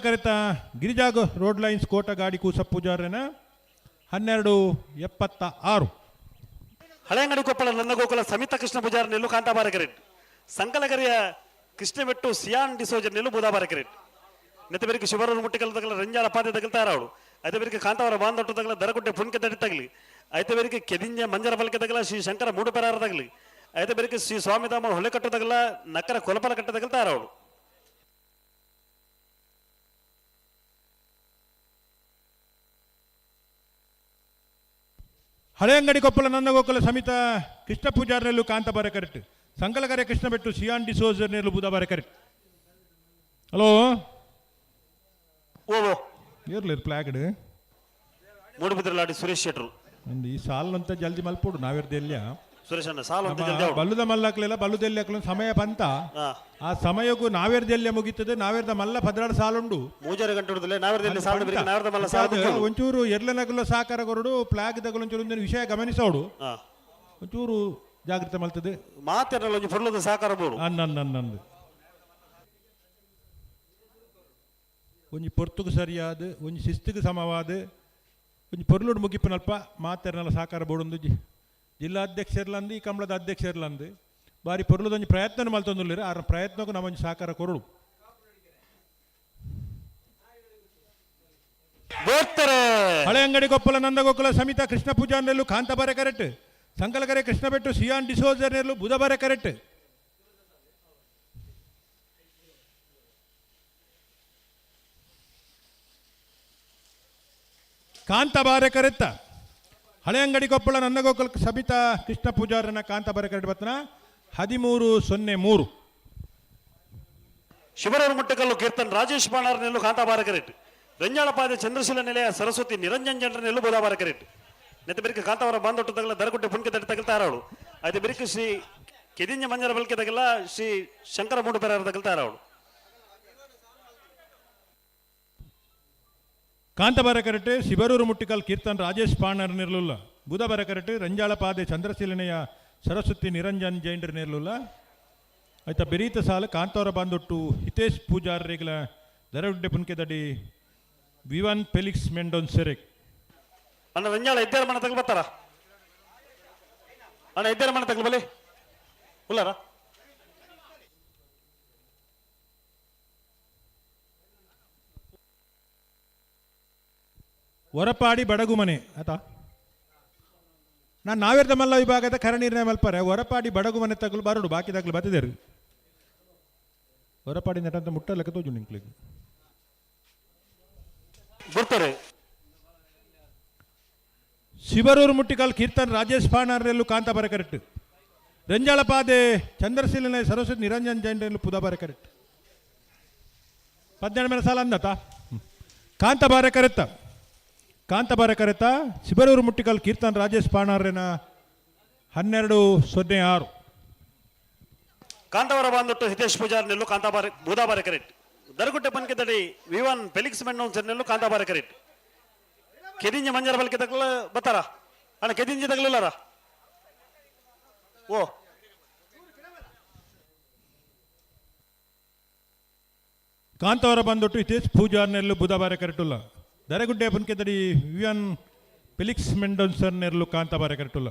ಕರೆತ ಗಿರಿಜಾ ರೋಡ್ ಲೈನ್ಸ್ ಕೋಟ ಗಾಡಿ ಕೂಸ ಪೂಜಾರನ 1276. ಹಳೆಂಗಡಿ ಕೊಪ್ಪಳ ನನ್ನ ಗೋಕುಲ ಸಮಿತ ಕೃಷ್ಣ ಪೂಜಾರ ನೆಲ್ಲು ಕಾಂತಾಬಾರ ಕರೆಟ್. ಸಂಕಲಗರಿಯ ಕೃಷ್ಣಬೆಟ್ಟು ಸಿಯಾನ್ ಡಿಸೋಜರ್ ನೆಲ್ಲು ಬುಧವಾರ ಕರೆಟ್. ನೆತ್ತ ಬೇರಿಗೆ ಶಿವರೂರು ಮುಟ್ಟಿಕಲ್ ತಗಲ ರಂಜಾಳ ಪಾದೆ ತಗಲ್ತಾ ಇರೋಳು. ಐತ ಬೇರಿಗೆ ಕಾಂತಾವರ ಬಾಂದೊಟ್ಟು ತಗಲ ದರಗುಡ್ಡೆ ಪುಣ್ಕೆ ತಡಿ ತಗಲಿ. ಐತ ಬೇರಿಗೆ ಕೆದಿಂಜ ಮಂಜರ ಫಲಕೆ ತಗಲ ಶ್ರೀ ಶಂಕರ ಮೂಡು ಪೆರಾರ ತಗಲಿ. ಐತ ಬೇರಿಗೆ ಶ್ರೀ ಸ್ವಾಮಿಧಾಮ ಹೊಳೆ ಕಟ್ಟು ತಗಲ ನಕ್ಕರ ಕೊಲಪಲ ಕಟ್ಟ ತಗಲ್ತಾ ಇರೋಳು. ಹಳೆ ಅಂಗಡಿ ಕೊಪ್ಪಳ ನನ್ನ ಗೋಕುಲ ಸಮಿತ ಕೃಷ್ಣ ಪೂಜಾರ್ ನೆಲ್ಲು ಕಾಂತಾಬಾರ ಕರೆಕ್ಟ್. ಸಂಕಲಕರೆ ಕೃಷ್ಣ ಬೆಟ್ಟು ಸಿಯಾನ್ ಡಿಸೋಜರ್ ನೆಲ್ಲು ಬುಧವಾರ ಕರೆಕ್ಟ್. ಹಲೋ ಓ ಇರ್ಲಿ ಪ್ಲಾಗ್ಡ್ ಮೂಡುಬಿದ್ರಲಾಡಿ ಸುರೇಶ್ ಶೆಟ್ರು ಒಂದು ಈ ಸಾಲ್ ಅಂತ ಜಲ್ದಿ ಮಲ್ಪೋಡು ನಾವಿರ್ದೆಲ್ಲ ಸುರೇಶ್ ಅಣ್ಣ ಸಾಲು ಅಂತ ಜಲ್ದಿ ಬಲ್ಲುದ ಮಲ್ಲಕ್ಲೆಲ್ಲ ಬಲ್ಲುದೆಲ್ಲಿ ಹಾಕ್ಲ ಸಮಯ ಬಂತ ಆ ಸಮಯಕ್ಕೂ ನಾವೇರ್ದೆಲ್ಲ ಮುಗಿತದೆ. ನಾವೇರ್ದ ಮಲ್ಲ 16 ಸಾಲುಂಡು ಮೂಜಾರು ಗಂಟೆ ಹೊಡೆದಲೆ ನಾವೇರ್ದಲ್ಲಿ ಸಾಲು ಬಿರಿಗೆ ನಾವೇರ್ದ ಮಲ್ಲ ಸಾಲು ಒಂಚೂರು ಎರ್ಲನಗಲ ಸಾಕಾರ ಕೊರಡು ಪ್ಲಾಗ್ ತಗಲು ಒಂಚೂರು ವಿಷಯ ಗಮನಿಸೋಡು ಒಂಚೂರು ಜಾಗೃತಿ ಮಲ್ತದೆ ಮಾತೇನಲ್ಲ ಒಂಚೂರು ಫುಲ್ಲದ ಸಾಕಾರ ಬೋಡು ಅನ್ನಂದು ಒಂಜಿ ಪೊರ್ತುಗು ಸರಿಯಾದ ಒಂಜಿ ಶಿಸ್ತಿಗೆ ಸಮವಾದ ಒಂಜಿ ಪೊರ್ಲುಡು ಮುಗಿಪ್ಪನಲ್ಪ ಮಾತೆರ್ನಲ್ಲ ಸಾಕಾರ ಬೋಡೊಂದು ಜಿಲ್ಲಾಧ್ಯಕ್ಷರ್ಲಂದು ಈ ಕಂಬಳದ ಅಧ್ಯಕ್ಷರ್ಲಂದು ಬಾರಿ ಪೊರ್ಲುದೊಂಜಿ ಪ್ರಯತ್ನ ಮಲ್ತೊಂದುಲ್ಲೇರ ಆ ಪ್ರಯತ್ನಕ್ಕೂ ನಮ್ಮೊಂಜಿ ಸಾಕಾರ ಕೊರಡು. ಹಳೆ ಅಂಗಡಿ ಕೊಪ್ಪಳ ನಂದ ಗೋಕುಲ ಸಮಿತ ಕೃಷ್ಣ ಪೂಜಾ ನೆಲ್ಲು ಕಾಂತಾಬಾರ ಕರೆಕ್ಟ್. ಸಂಕಲಕರೆ ಕೃಷ್ಣ ಬೆಟ್ಟು ಸಿಯಾನ್ ಡಿಸೋಜರ್ ನೆಲ್ಲು ಬುಧವಾರ ಕರೆಕ್ಟ್. ಕಾಂತಾಬಾರ ಕರೆತ್ತ ಹಳೆ ಅಂಗಡಿ ಕೊಪ್ಪಳ ನನ್ನ ಗೋಕುಲ ಸಮಿತ ಕೃಷ್ಣ ಪೂಜಾರನ ಕಾಂತಾಬಾರ ಕರೆಕ್ಟ್ ಬತ್ತನ 1303. ಶಿವರೂರು ಮುಟ್ಟಕಲ್ಲು ಕೀರ್ತನ್ ರಾಜೇಶ್ ಬಾಣಾರ್ ನೆಲ್ಲು ಕಾಂತಾಬಾರ ಕರೆಕ್ಟ್. ರಂಜಾಳಪಾದೆ ಚಂದ್ರಶೀಲ ನೆಲೆಯ ಸರಸ್ವತಿ ನಿರಂಜನ್ ಜನರ ನೆಲ್ಲು ಬುಧವಾರ ಕರೆಕ್ಟ್. ನೆತ್ತ ಬೆರಿಕೆ ಕಾಂತಾವರ ಬಾಂದೊಟ್ಟು ತಗಲ ದರಗುಟ್ಟೆ ಪುಣ್ಕೆ ತಡಿ ತಗಲ್ತಾ ಇರೋಳು. ಅದೇ ಬೆರಿಕೆ ಶ್ರೀ ಕೆದಿಂಜ ಮಂಜರ ಬಲ್ಕೆ ತಗಲ ಶ್ರೀ ಶಂಕರ ಮೂಡು ಪೆರಾರ ತಗಲ್ತಾ ಇರೋಳು. ಕಾಂತಾಬಾರ ಕರೆಕ್ಟ್ ಶಿವರೂರು ಮುಟ್ಟಿಕಲ್ ಕೀರ್ತನ್ ರಾಜೇಶ್ ಪಾಣರ್ ನಿರ್ಲುಲ್ಲ ಬುಧವಾರ ಕರೆಕ್ಟ್. ರಂಜಾಳಪಾದೆ ಚಂದ್ರಶೀಲನೆಯ ಸರಸ್ವತಿ ನಿರಂಜನ್ ಜೈಂಡ್ರ ನಿರ್ಲುಲ್ಲ. ಆಯ್ತಾ ಬೆರೀತ ಸಾಲ ಕಾಂತಾವರ ಬಾಂದೊಟ್ಟು ಹಿತೇಶ್ ಪೂಜಾರ್ರೆಗಳ ದರಗುಡ್ಡೆ ಪುಣ್ಕೆ ತಡಿ ವಿವನ್ ಫೆಲಿಕ್ಸ್ ಮೆಂಡೋನ್ ಸೆರೆಕ್. ಅಣ್ಣ ರಂಜಾಳ ಇದ್ದೇರ ಮನೆ ತಗಲು ಬರ್ತಾರ? ಅಣ್ಣ ಇದ್ದೇರ ಮನೆ ತಗಲು ಬಲೆ ಉಲ್ಲಾರ ಹೊರಪಾಡಿ ಬಡಗು ಮನೆ ಆತಾ ನಾನು ನಾವೇರ್ದ ಮಲ್ಲ ವಿಭಾಗದ ಕರನೀರ್ನ ಮಲ್ಪರೆ ಹೊರಪಾಡಿ ಬಡಗು ಮನೆ ತಗಲು ಬರಡು ಬಾಕಿ ತಗಲು ಬತ್ತಿದೇರು ಹೊರಪಾಡಿ ನಟಂತ ಮುಟ್ಟ ಲೆಕ್ಕ ತೋಜು ನಿಂಕ್ಲಿಗೆ ಬರ್ತಾರೆ. ಶಿವರೂರು ಮುಟ್ಟಿಕಲ್ ಕೀರ್ತನ್ ರಾಜೇಶ್ ಪಾಣಾರ್ನೆಲ್ಲು ಕಾಂತಾಬಾರ ಕರೆಕ್ಟ್. ರಂಜಾಳಪಾದೆ ಚಂದ್ರಶೀಲನೆ ಸರಸ್ವತಿ ನಿರಂಜನ್ ಜೈಂಡ್ರೆಲ್ಲು ಬುಧವಾರ ಕರೆಕ್ಟ್. 12 ಸಾಲ ಅಂದತ ಕಾಂತಾಬಾರ ಕರೆತ್ತ. ಕಾಂತಾಬಾರ ಕರೆತ ಶಿವರೂರು ಮುಟ್ಟಿಕಲ್ ಕೀರ್ತನ್ ರಾಜೇಶ್ ಪಾಣಾರ್ರೆನ 1206. ಕಾಂತಾವರ ಬಾಂದೊಟ್ಟು ಹಿತೇಶ್ ಪೂಜಾರ್ ನೆಲ್ಲು ಕಾಂತಾಬಾರ ಬುಧವಾರ ಕರೆಕ್ಟ್. ದರಗುಟ್ಟೆ ಪನ್ಕೆ ತಡಿ ವಿವನ್ ಫೆಲಿಕ್ಸ್ ಮೆಂಡೋನ್ ನೆಲ್ಲು ಕಾಂತಾಬಾರ ಕರೆಕ್ಟ್. ಕೆದಿಂಜ ಮಂಜರ ಬಲ್ಕೆ ತಗಲ ಬತ್ತಾರ? ಅಣ್ಣ ಕೆದಿಂಜ ತಗಲಿಲ್ಲಾರ? ಓ ಕಾಂತಾವರ ಬಂದೊಟ್ಟು ಹಿತೇಶ್ ಪೂಜಾರ್ ನೆಲ್ಲು ಬುಧವಾರ ಕರೆಕ್ಟುಲ್ಲ. ದರಗುಡ್ಡೆ ಪುನ್ಕೆ ತಡಿ ವಿವನ್ ಫೆಲಿಕ್ಸ್ ಮೆಂಡೋನ್ಸನ್ ನೆರ್ಲು ಕಾಂತಾಬಾರೆ ಕರೆಕ್ಟುಲ್ಲ.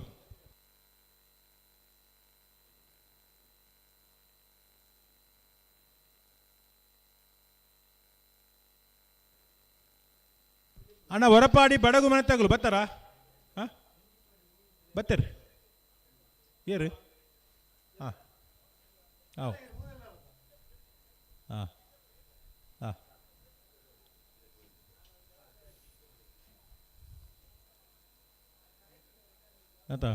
ಅಣ್ಣ ಹೊರಪಾಡಿ ಬಡಗು ಮನೆ ತಗಲು ಬತ್ತಾರಾ? ಹಾಂ ಬತ್ತೇರಿ ಏರು ಹಾಂ ಹಾಂ ಹಾಂ ಹಾಂ ಆಯ್ತಾ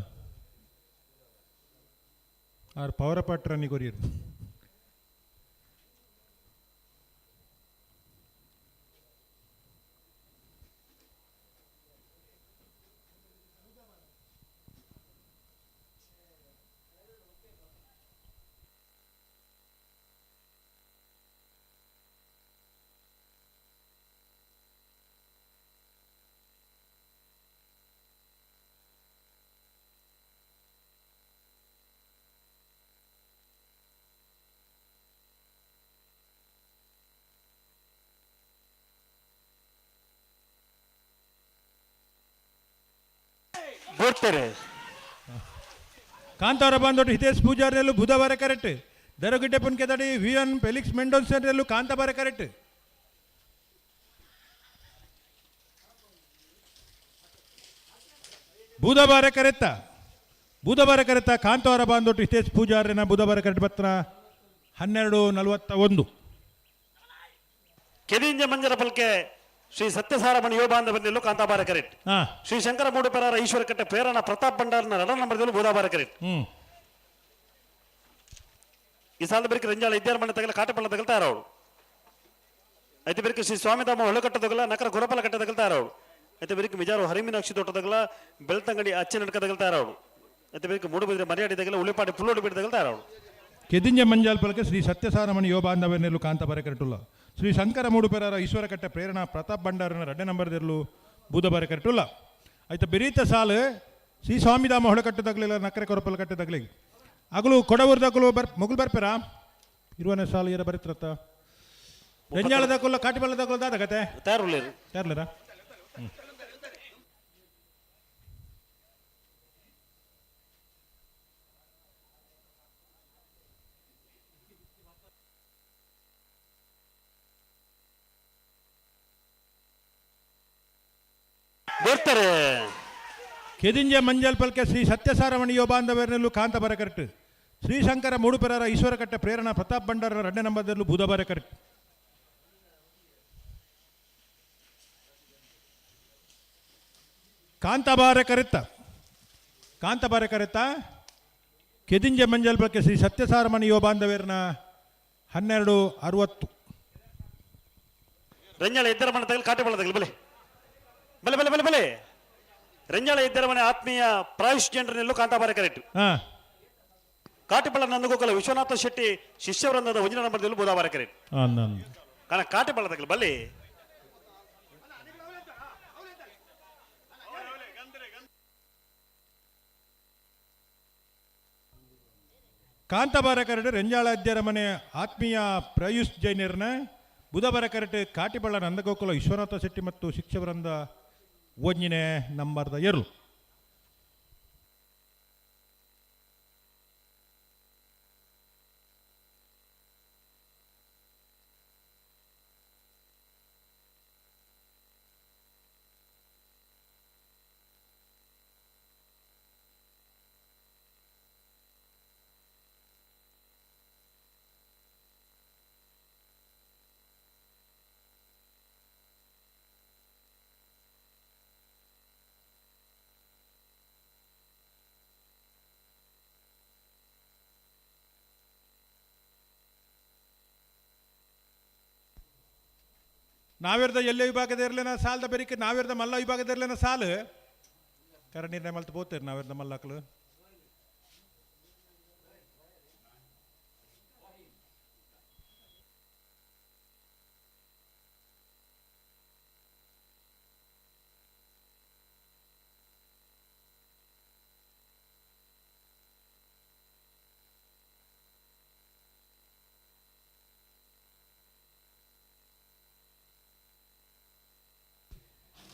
ಆರು ಪವರ ಪಾಟ್ರನ್ನಿ ಕೊರಿಯರು ಕಾಂತಾರ ಬಾಂಧೋಟು ಹಿತೇಶ್ ಪೂಜಾರಿಯಲ್ಲೂ ಬುಧವಾರ ಕರೆಕ್ಟ್. ದರಗಿಡ್ಡೆ ಪುನ್ಕೆದಡಿ ವಿಎನ್ ಫೆಲಿಕ್ಸ್ ಮೆಂಡೋನ್ಸನ್ನಲ್ಲೂ ಕಾಂತಾಬಾರ ಕರೆಕ್ಟ್. ಬುಧವಾರ ಕರೆತ್ತ ಕಾಂತಾರ ಬಾಂಧೋಟು ಹಿತೇಶ್ ಪೂಜಾರಿನ ಬುಧವಾರ ಕರೆಕ್ಟ್ ಪತ್ರ 12:41. ಕೆದಿಂಜ ಮಂಜರ ಪಲ್ಕೆ ಶ್ರೀ ಸತ್ಯಸಾರಮಣಿ ಯುವ ಬಾಂಧವನಲ್ಲೂ ಕಾಂತಾಬಾರ ಕರೆಕ್ಟ್. ಶ್ರೀ ಶಂಕರ ಮೂಡುಪೆರಾರ ಈಶ್ವರ ಕಟ್ಟೆ ಪ್ರೇರಣ ಪ್ರತಾಪ್ ಭಂಡಾರನ 2 ನಂಬರ್ದಲ್ಲೂ ಬುಧವಾರ ಕರೆಕ್ಟ್. ಈ ಸಾಲ ಬೇರೆ ರಂಜಾಳ ಇದ್ಯಾರ ಮನೆ ತಗಲ ಕಾಟಪಳ್ಳ ತಗಲ್ತಾ ಇರೋರು. ಐತೆ ಬೇರೆ ಶ್ರೀ ಸ್ವಾಮಿಧಾಮ ಹೊಳಕಟ್ಟ ತಗಲ ನಕರ ಗುರಪಲ ಕಟ್ಟೆ ತಗಲ್ತಾ ಇರೋರು. ಐತೆ ಬೇರೆ ಮಿಜಾರು ಹರಿಮೀನಾಕ್ಷಿ ತೋಟ ತಗಲ ಬೆಳ್ತಂಗಡಿ ಅಚ್ಚೆ ನಡ್ಕ ತಗಲ್ತಾ ಇರೋರು. ಐತೆ ಬೇರೆ ಮೂಡುಬಿದ್ರೆ ಮರ್ಯಾದೆ ತಗಲ ಉಳಿಪಾಡಿ ಪುಲ್ಲೋಡಿ ಬಿಟ್ಟು ತಗಲ್ತಾ ಇರೋರು. ಕೆದಿಂಜ ಮಂಜಾಲ್ ಪಲಕೆ ಶ್ರೀ ಸತ್ಯಸಾರಮಣಿ ಯುವ ಬಾಂಧವನಲ್ಲೂ ಕಾಂತಾಬಾರ ಕರೆಕ್ಟುಲ್ಲ. ಶ್ರೀ ಶಂಕರ ಮೂಡುಪೆರಾರ ಈಶ್ವರ ಕಟ್ಟೆ ಪ್ರೇರಣಾ ಪ್ರತಾಪ್ ಭಂಡಾರನ 2 ನಂಬರ್ದಲ್ಲೂ ಬುಧವಾರ ಕರೆಕ್ಟುಲ್ಲ. ಆಯ್ತು ಬೆರೀತ ಸಾಲು ಶ್ರೀ ಸ್ವಾಮಿಧಾಮ ಹೊಳಕಟ್ಟು ತಗಲಿಲ್ಲ ನಕರೆ ಕೊರಪಲ್ ಕಟ್ಟೆ ತಗಲಿ ಅಗಲು ಕೊಡವೂರ್ದಕ್ಕಲು ಮೊಗಲು ಬರ್ಪೇರಾ 20ನೇ ಸಾಲು ಏರ ಬರೀತ್ರತ್ತ ರಂಜಾಳದಕ್ಕಲ್ಲ ಕಾಟಿಬಲ್ಲದಕ್ಕಲ್ಲ ದಾದಗತ್ತೆ ತಯಾರಲಿರ ಬರ್ತಾರೆ. ಕೆದಿಂಜ ಮಂಜಲ್ ಪಲ್ಕೆ ಶ್ರೀ ಸತ್ಯಸಾರಮಣಿ ಯುವ ಬಾಂಧವರಲ್ಲೂ ಕಾಂತಾಬಾರ ಕರೆಕ್ಟ್. ಶ್ರೀ ಶಂಕರ ಮೂಡುಪೆರಾರ ಈಶ್ವರ ಕಟ್ಟೆ ಪ್ರೇರಣಾ ಪ್ರತಾಪ್ ಭಂಡಾರನ 2ನೇ ನಂಬರ್ದಲ್ಲೂ ಬುಧವಾರ ಕರೆಕ್ಟ್. ಕಾಂತಾಬಾರ ಕರೆತ್ತ ಕೆದಿಂಜ ಮಂಜಲ್ ಪಲ್ಕೆ ಶ್ರೀ ಸತ್ಯಸಾರಮಣಿ ಯುವ ಬಾಂಧವರನ 12:60. ರಂಜಾಳ ಇದ್ದರ ಮನೆ ತಗಲಿ ಕಾಟಪಳ್ಳ ತಗಲಿ ಬಲೆ ಬಲೆ ಬಲೆ ಬಲೆ ಬಲೆ ರಂಜಾಳ ಇದ್ದರ ಮನೆ ಆತ್ಮೀಯ ಪ್ರಾಯುಷ್ ಜನರನ್ನಲ್ಲೂ ಕಾಂತಾಬಾರ ಕರೆಕ್ಟ್. ಕಾಟಿಪಳ್ಳ ನಂದಗೋಕಲ ವಿಶ್ವನಾಥ ಶೆಟ್ಟಿ ಶಿಷ್ಯವೃಂದದ 1ನೇ ನಂಬರ್ದಲ್ಲೂ ಬುಧವಾರ ಕರೆಕ್ಟ್. ಕಾರಣ ಕಾಟಿಪಳ್ಳ ತಗಲಿ ಬಲ್ಲಿ ಕಾಂತಾಬಾರ ಕರೆಕ್ಟ್. ರಂಜಾಳ ಅಧ್ಯರ ಮನೆ ಆತ್ಮೀಯ ಪ್ರಾಯುಷ್ ಜೈನರ್ನ ಬುಧವಾರ ಕರೆಕ್ಟ್. ಕಾಟಿಪಳ್ಳ ನಂದಗೋಕುಲ ವಿಶ್ವನಾಥ ಶೆಟ್ಟಿ ಮತ್ತು ಶಿಕ್ಷವೃಂದ 1ನೇ ನಂಬರ್ದ 2. ನಾವಿರ್ದ ಎಲ್ಲ ವಿಭಾಗದ ಇರಲಿನ ಸಾಲದ ಬರೀಕೆ ನಾವಿರ್ದ ಮಲ್ಲ ವಿಭಾಗದ ಇರಲಿನ ಸಾಲು ಕರ ನಿರ್ಣಯ ಮಲ್ತು ಬೋತೀರಿ ನಾವಿರ್ದ ಮಲ್ಲಕ್ಲು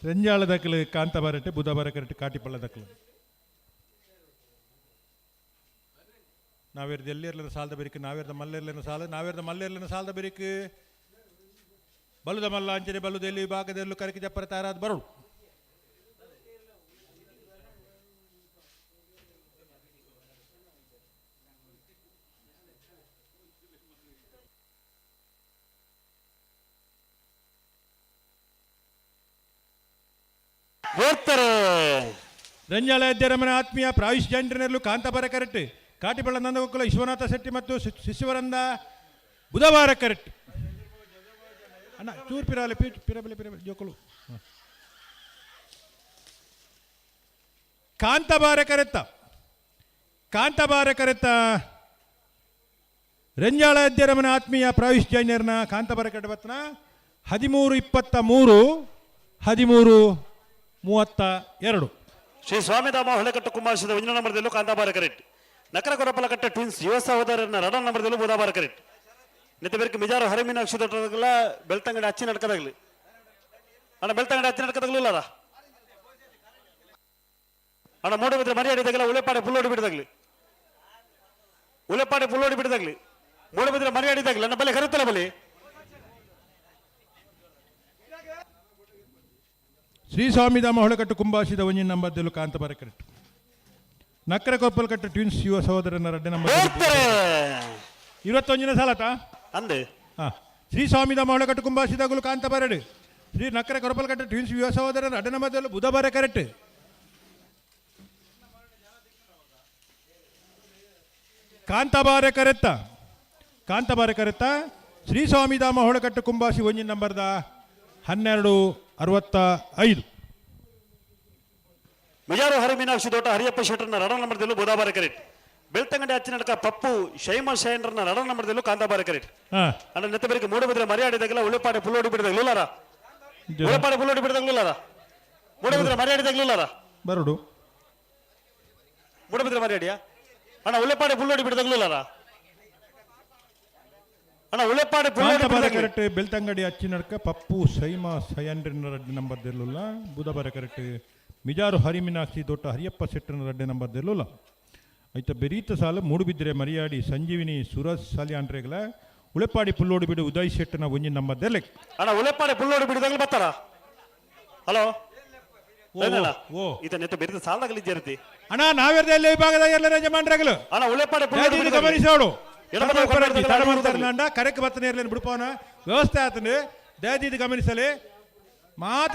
ರೆಂಜಾಳ ದಕ್ಕಲು ಕಾಂತಬಾರಟೆ ಬುಧಬಾರ ಕರೆಕ್ಟ್ ಕಾಟಿಪಳ್ಳ ದಕ್ಕಲು ನಾವೇರ್ದು ಎಲ್ಲಿರ್ಲಿನ ಸಾಲದ ಬೆರಿಕು ನಾವೇರ್ದ ಮಲ್ಲೇರ್ಲಿನ ಸಾಲದ ಬೆರಿಕು ಬಲುದ ಮಲ್ಲ ಅಂಚನೆ ಬಲುದಲ್ಲಿ ಭಾಗದಲ್ಲೂ ಕರಕಿ ಜಪ್ಪರ ತಾರಾದ ಬರಳು ರಂಜಾಳ ಅಧ್ಯರಮನ ಆತ್ಮೀಯ ಪ್ರಾಯುಷ್ ಜಾಂಟ್ರಿನಲ್ಲೂ ಕಾಂತಬಾರ ಕರೆಕ್ಟ್ ಕಾಟಿಪಳ್ಳ ನಂದಗೋಕುಲ ವಿಶ್ವನಾಥ ಶೆಟ್ಟಿ ಮತ್ತು ಶಿಶುವರಂದ ಬುಧವಾರ ಕರೆಕ್ಟ್ ಅಣ್ಣ ಚೂರು ಪಿರಬಲೆ ಜೋಕಲು ಕಾಂತಬಾರ ಕರೆತ್ತ ರಂಜಾಳ ಅಧ್ಯರಮನ ಆತ್ಮೀಯ ಪ್ರಾಯುಷ್ ಜಾಂಟ್ಯರ್ನ ಕಾಂತಬಾರ ಕರೆಕ್ಟ್ ಬತ್ತನ 13-23-13-32 ಶ್ರೀ ಸ್ವಾಮಿದಾಮ ಹೊಳೆಕಟ್ಟು ಕುಂಭಾಶದ ಒಂಜನ ನಂಬರ್ದಲ್ಲೂ ಕಾಂತಾಬಾರ ಕರೆಕ್ಟ್ ನಕರ ಕೊರಪಲ ಕಟ್ಟ ಟ್ವಿನ್ಸ್ ಯುವ ಸಹೋದರನ ರಡ ನಂಬರ್ದಲ್ಲೂ ಬುಧವಾರ ಕರೆಕ್ಟ್ ನಿತ್ಯ ಬೇರೆ ಮಿಜಾರು ಹರಿಮೀನಾಕ್ಷಿ ದೊಡ್ಡದಾಗಲ್ಲ ಬೆಳ್ತಂಗಡಿ ಹಚ್ಚಿ ನಡ್ಕದಾಗ್ಲಿ ಅಣ್ಣ ಬೆಳ್ತಂಗಡಿ ಹಚ್ಚಿ ನಡ್ಕದಾಗ್ಲೂ ಇಲ್ಲಾರ ಅಣ್ಣ ಮೂಡುಬಿದ್ರೆ ಮರಿ ಆಡಿದಾಗಲ್ಲ ಉಳೆಪಾಡೆ ಪುಲ್ಲೋಡಿ ಬಿಡದಾಗ್ಲಿ ಮೂಡುಬಿದ್ರೆ ಮರಿ ಆಡಿದಾಗ್ಲಿ ನನ್ನ ಬಲೆ ಕರುತ್ತಲ್ಲ ಬಲಿ ಶ್ರೀ ಸ್ವಾಮಿದಾಮ ಹೊಳೆಕಟ್ಟು ಕುಂಭಾಶಿದ ಒಂಜಿನ ನಂಬರ್ದಲ್ಲೂ ಕಾಂತಬಾರ ಕರೆಕ್ಟ್ ನಕ್ಕರ ಕೊಪ್ಪಲ್ ಕಟ್ಟ ಟ್ವಿನ್ಸ್ ಯುವ ಸಹೋದರನ ರಡ್ಡೆ ನಂಬರ್ 21 ಸಾಲತಾ ಅಂದೆ ಶ್ರೀ ಸ್ವಾಮಿದಾಮ ಹೊಳೆಕಟ್ಟು ಕುಂಭಾಶಿದಾಗಲು ಕಾಂತಬಾರಡು ಶ್ರೀ ನಕ್ಕರ ಕೊರಪಲ್ ಕಟ್ಟ ಟ್ವಿನ್ಸ್ ಯುವ ಸಹೋದರನ ರಡ್ಡೆ ನಂಬರ್ದಲ್ಲೂ ಬುಧವಾರ ಕರೆಕ್ಟ್ ಕಾಂತಬಾರ ಕರೆತ್ತ ಶ್ರೀ ಸ್ವಾಮಿದಾಮ ಹೊಳೆಕಟ್ಟು ಕುಂಭಾಶಿ ಒಂಜಿನ ನಂಬರ್ದ 1265 ಮಿಜಾರು ಹರಿಮೀನಾಕ್ಷಿ ದೊಡ್ಡ ಹರಿಯಪ್ಪ ಶೆಟ್ಟರ್ನ ರಡ ನಂಬರ್ದಲ್ಲೂ ಬುಧವಾರ ಕರೆಕ್ಟ್ ಬೆಳ್ತಂಗಡಿ ಹಚ್ಚಿನಡ್ಕ ಪಪ್ಪು ಶೈಮ ಶಯನ್ರನ್ನ ರಡ ನಂಬರ್ದಲ್ಲೂ ಕಾಂತಾಬಾರ ಕರೆಕ್ಟ್ ಅಣ್ಣ ನೆತ್ತ ಬೇರೆ ಮೂಡುಬಿದ್ರೆ ಮರಿ ಆಡಿದಾಗಲ್ಲ ಉಳೆಪಾಡೆ ಪುಲ್ಲೋಡಿ ಬಿಡದಾಗ್ಲಿಲ್ಲಾರ ಮೂಡುಬಿದ್ರೆ ಮರಿ ಆಡಿದಾಗ್ಲಿಲ್ಲಾರ ಬರಡು ಮೂಡುಬಿದ್ರೆ ಮರಿ ಆಡಿಯಾ ಅಣ್ಣ ಉಳೆಪಾಡೆ ಪುಲ್ಲೋಡಿ ಬಿಡದಾಗ್ಲಿಲ್ಲಾರ ಕರೆಕ್ಟ್ ಬೆಳ್ತಂಗಡಿ ಹಚ್ಚಿ ನಡ್ಕ ಪಪ್ಪು ಸೈಮ ಸಯನ್ರಿನ ರಡ್ಡೆ ನಂಬರ್ದಲ್ಲೂಲ್ಲ ಬುಧವಾರ ಕರೆಕ್ಟ್ ಮಿಜಾರು ಹರಿಮೀನಾಕ್ಷಿ ದೊಡ್ಡ ಹರಿಯಪ್ಪ ಶೆಟ್ಟರ್ನ ರಡ್ಡೆ ನಂಬರ್ದಲ್ಲೂಲ್ಲ ಐತ ಬೆರೀತ ಸಾಲ ಮೂಡುಬಿದ್ರೆ ಮರಿಯಾಡಿ ಸಂಜೀವಿನಿ ಸುರಜ್ ಸಾಲಿಯಾಂಡ್ರೆಗಳ ಉಳೆಪಾಡಿ ಪುಲ್ಲೋಡಿ ಬಿಡು ಉದಯ್ ಶೆಟ್ಟನ ಒಂಜಿನ ನಂಬರ್ದಲ್ಲೇ ಅಣ್ಣ ಉಳೆಪಾಡಿ ಪುಲ್ಲೋಡಿ ಬಿಡದಾಗ್ಲಿ ಬರ್ತಾರ ಹಲೋ ಈತ ನೆತ್ತ ಬೆರೀತ ಸಾಲದಾಗಲಿದ್ದೀರತಿ ಅಣ್ಣ ನಾವೆರ್ದಲ್ಲಿ ವಿಭಾಗದ ಎಲ್ಲ ಯಜಮಾನ್ರಾಗಲು ಅಣ್ಣ ಉಳೆಪಾಡಿ ಗಮನಿಸೋಡು ಕರೆಕ್ ಬತ್ತನೆ ಇರಲಿ ಬಿಡ್ಪವನ ವ್ಯವಸ್ಥೆ ಆತನು ದಯದೀದು ಗಮನಿಸಲಿ ಮಾತ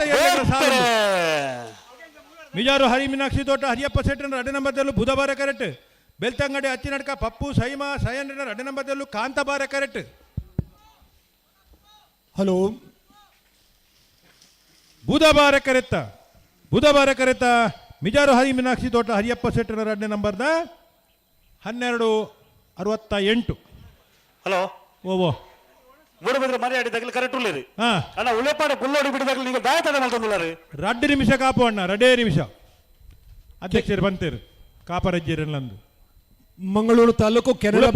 ಮಿಜಾರು ಹರಿಮೀನಾಕ್ಷಿ ದೊಡ್ಡ ಹರಿಯಪ್ಪ ಶೆಟ್ಟನ ರಡ್ಡೆ ನಂಬರ್ದಲ್ಲೂ ಬುಧವಾರ ಕರೆಕ್ಟ್ ಬೆಳ್ತಂಗಡಿ ಹಚ್ಚಿ ನಡ್ಕ ಪಪ್ಪು ಸೈಮ ಸಯನ್ರಿನ ರಡ್ಡೆ ನಂಬರ್ದಲ್ಲೂ ಕಾಂತಬಾರ ಕರೆಕ್ಟ್ ಹಲೋ ಬುಧವಾರ ಕರೆತ್ತ ಮಿಜಾರು ಹರಿಮೀನಾಕ್ಷಿ ದೊಡ್ಡ ಹರಿಯಪ್ಪ ಶೆಟ್ಟನ ರಡ್ಡೆ ನಂಬರ್ದ 1268 ಹಲೋ ಓ ಮೂಡುಬಿದ್ರೆ ಮರಿ ಆಡಿದಾಗಲಿ ಕರೆಕ್ಟ್ ಉಳ್ಳೇರಿ ಅಣ್ಣ ಉಳೆಪಾಡೆ ಪುಲ್ಲೋಡಿ ಬಿಡದಾಗಲಿ ನೀವು ದಾಯ ತಡ ಮಾಡ್ತಂದಿಲ್ಲಾರಿ 2 ನಿಮಿಷ ಕಾಪು ಅಣ್ಣ 2 ನಿಮಿಷ ಅಧ್ಯಕ್ಷರು ಬಂತೀರು ಕಾಪರಜ್ಜಿರಂದು ಮಂಗಳೂರು ತಾಲೂಕು ಕೆನರಾ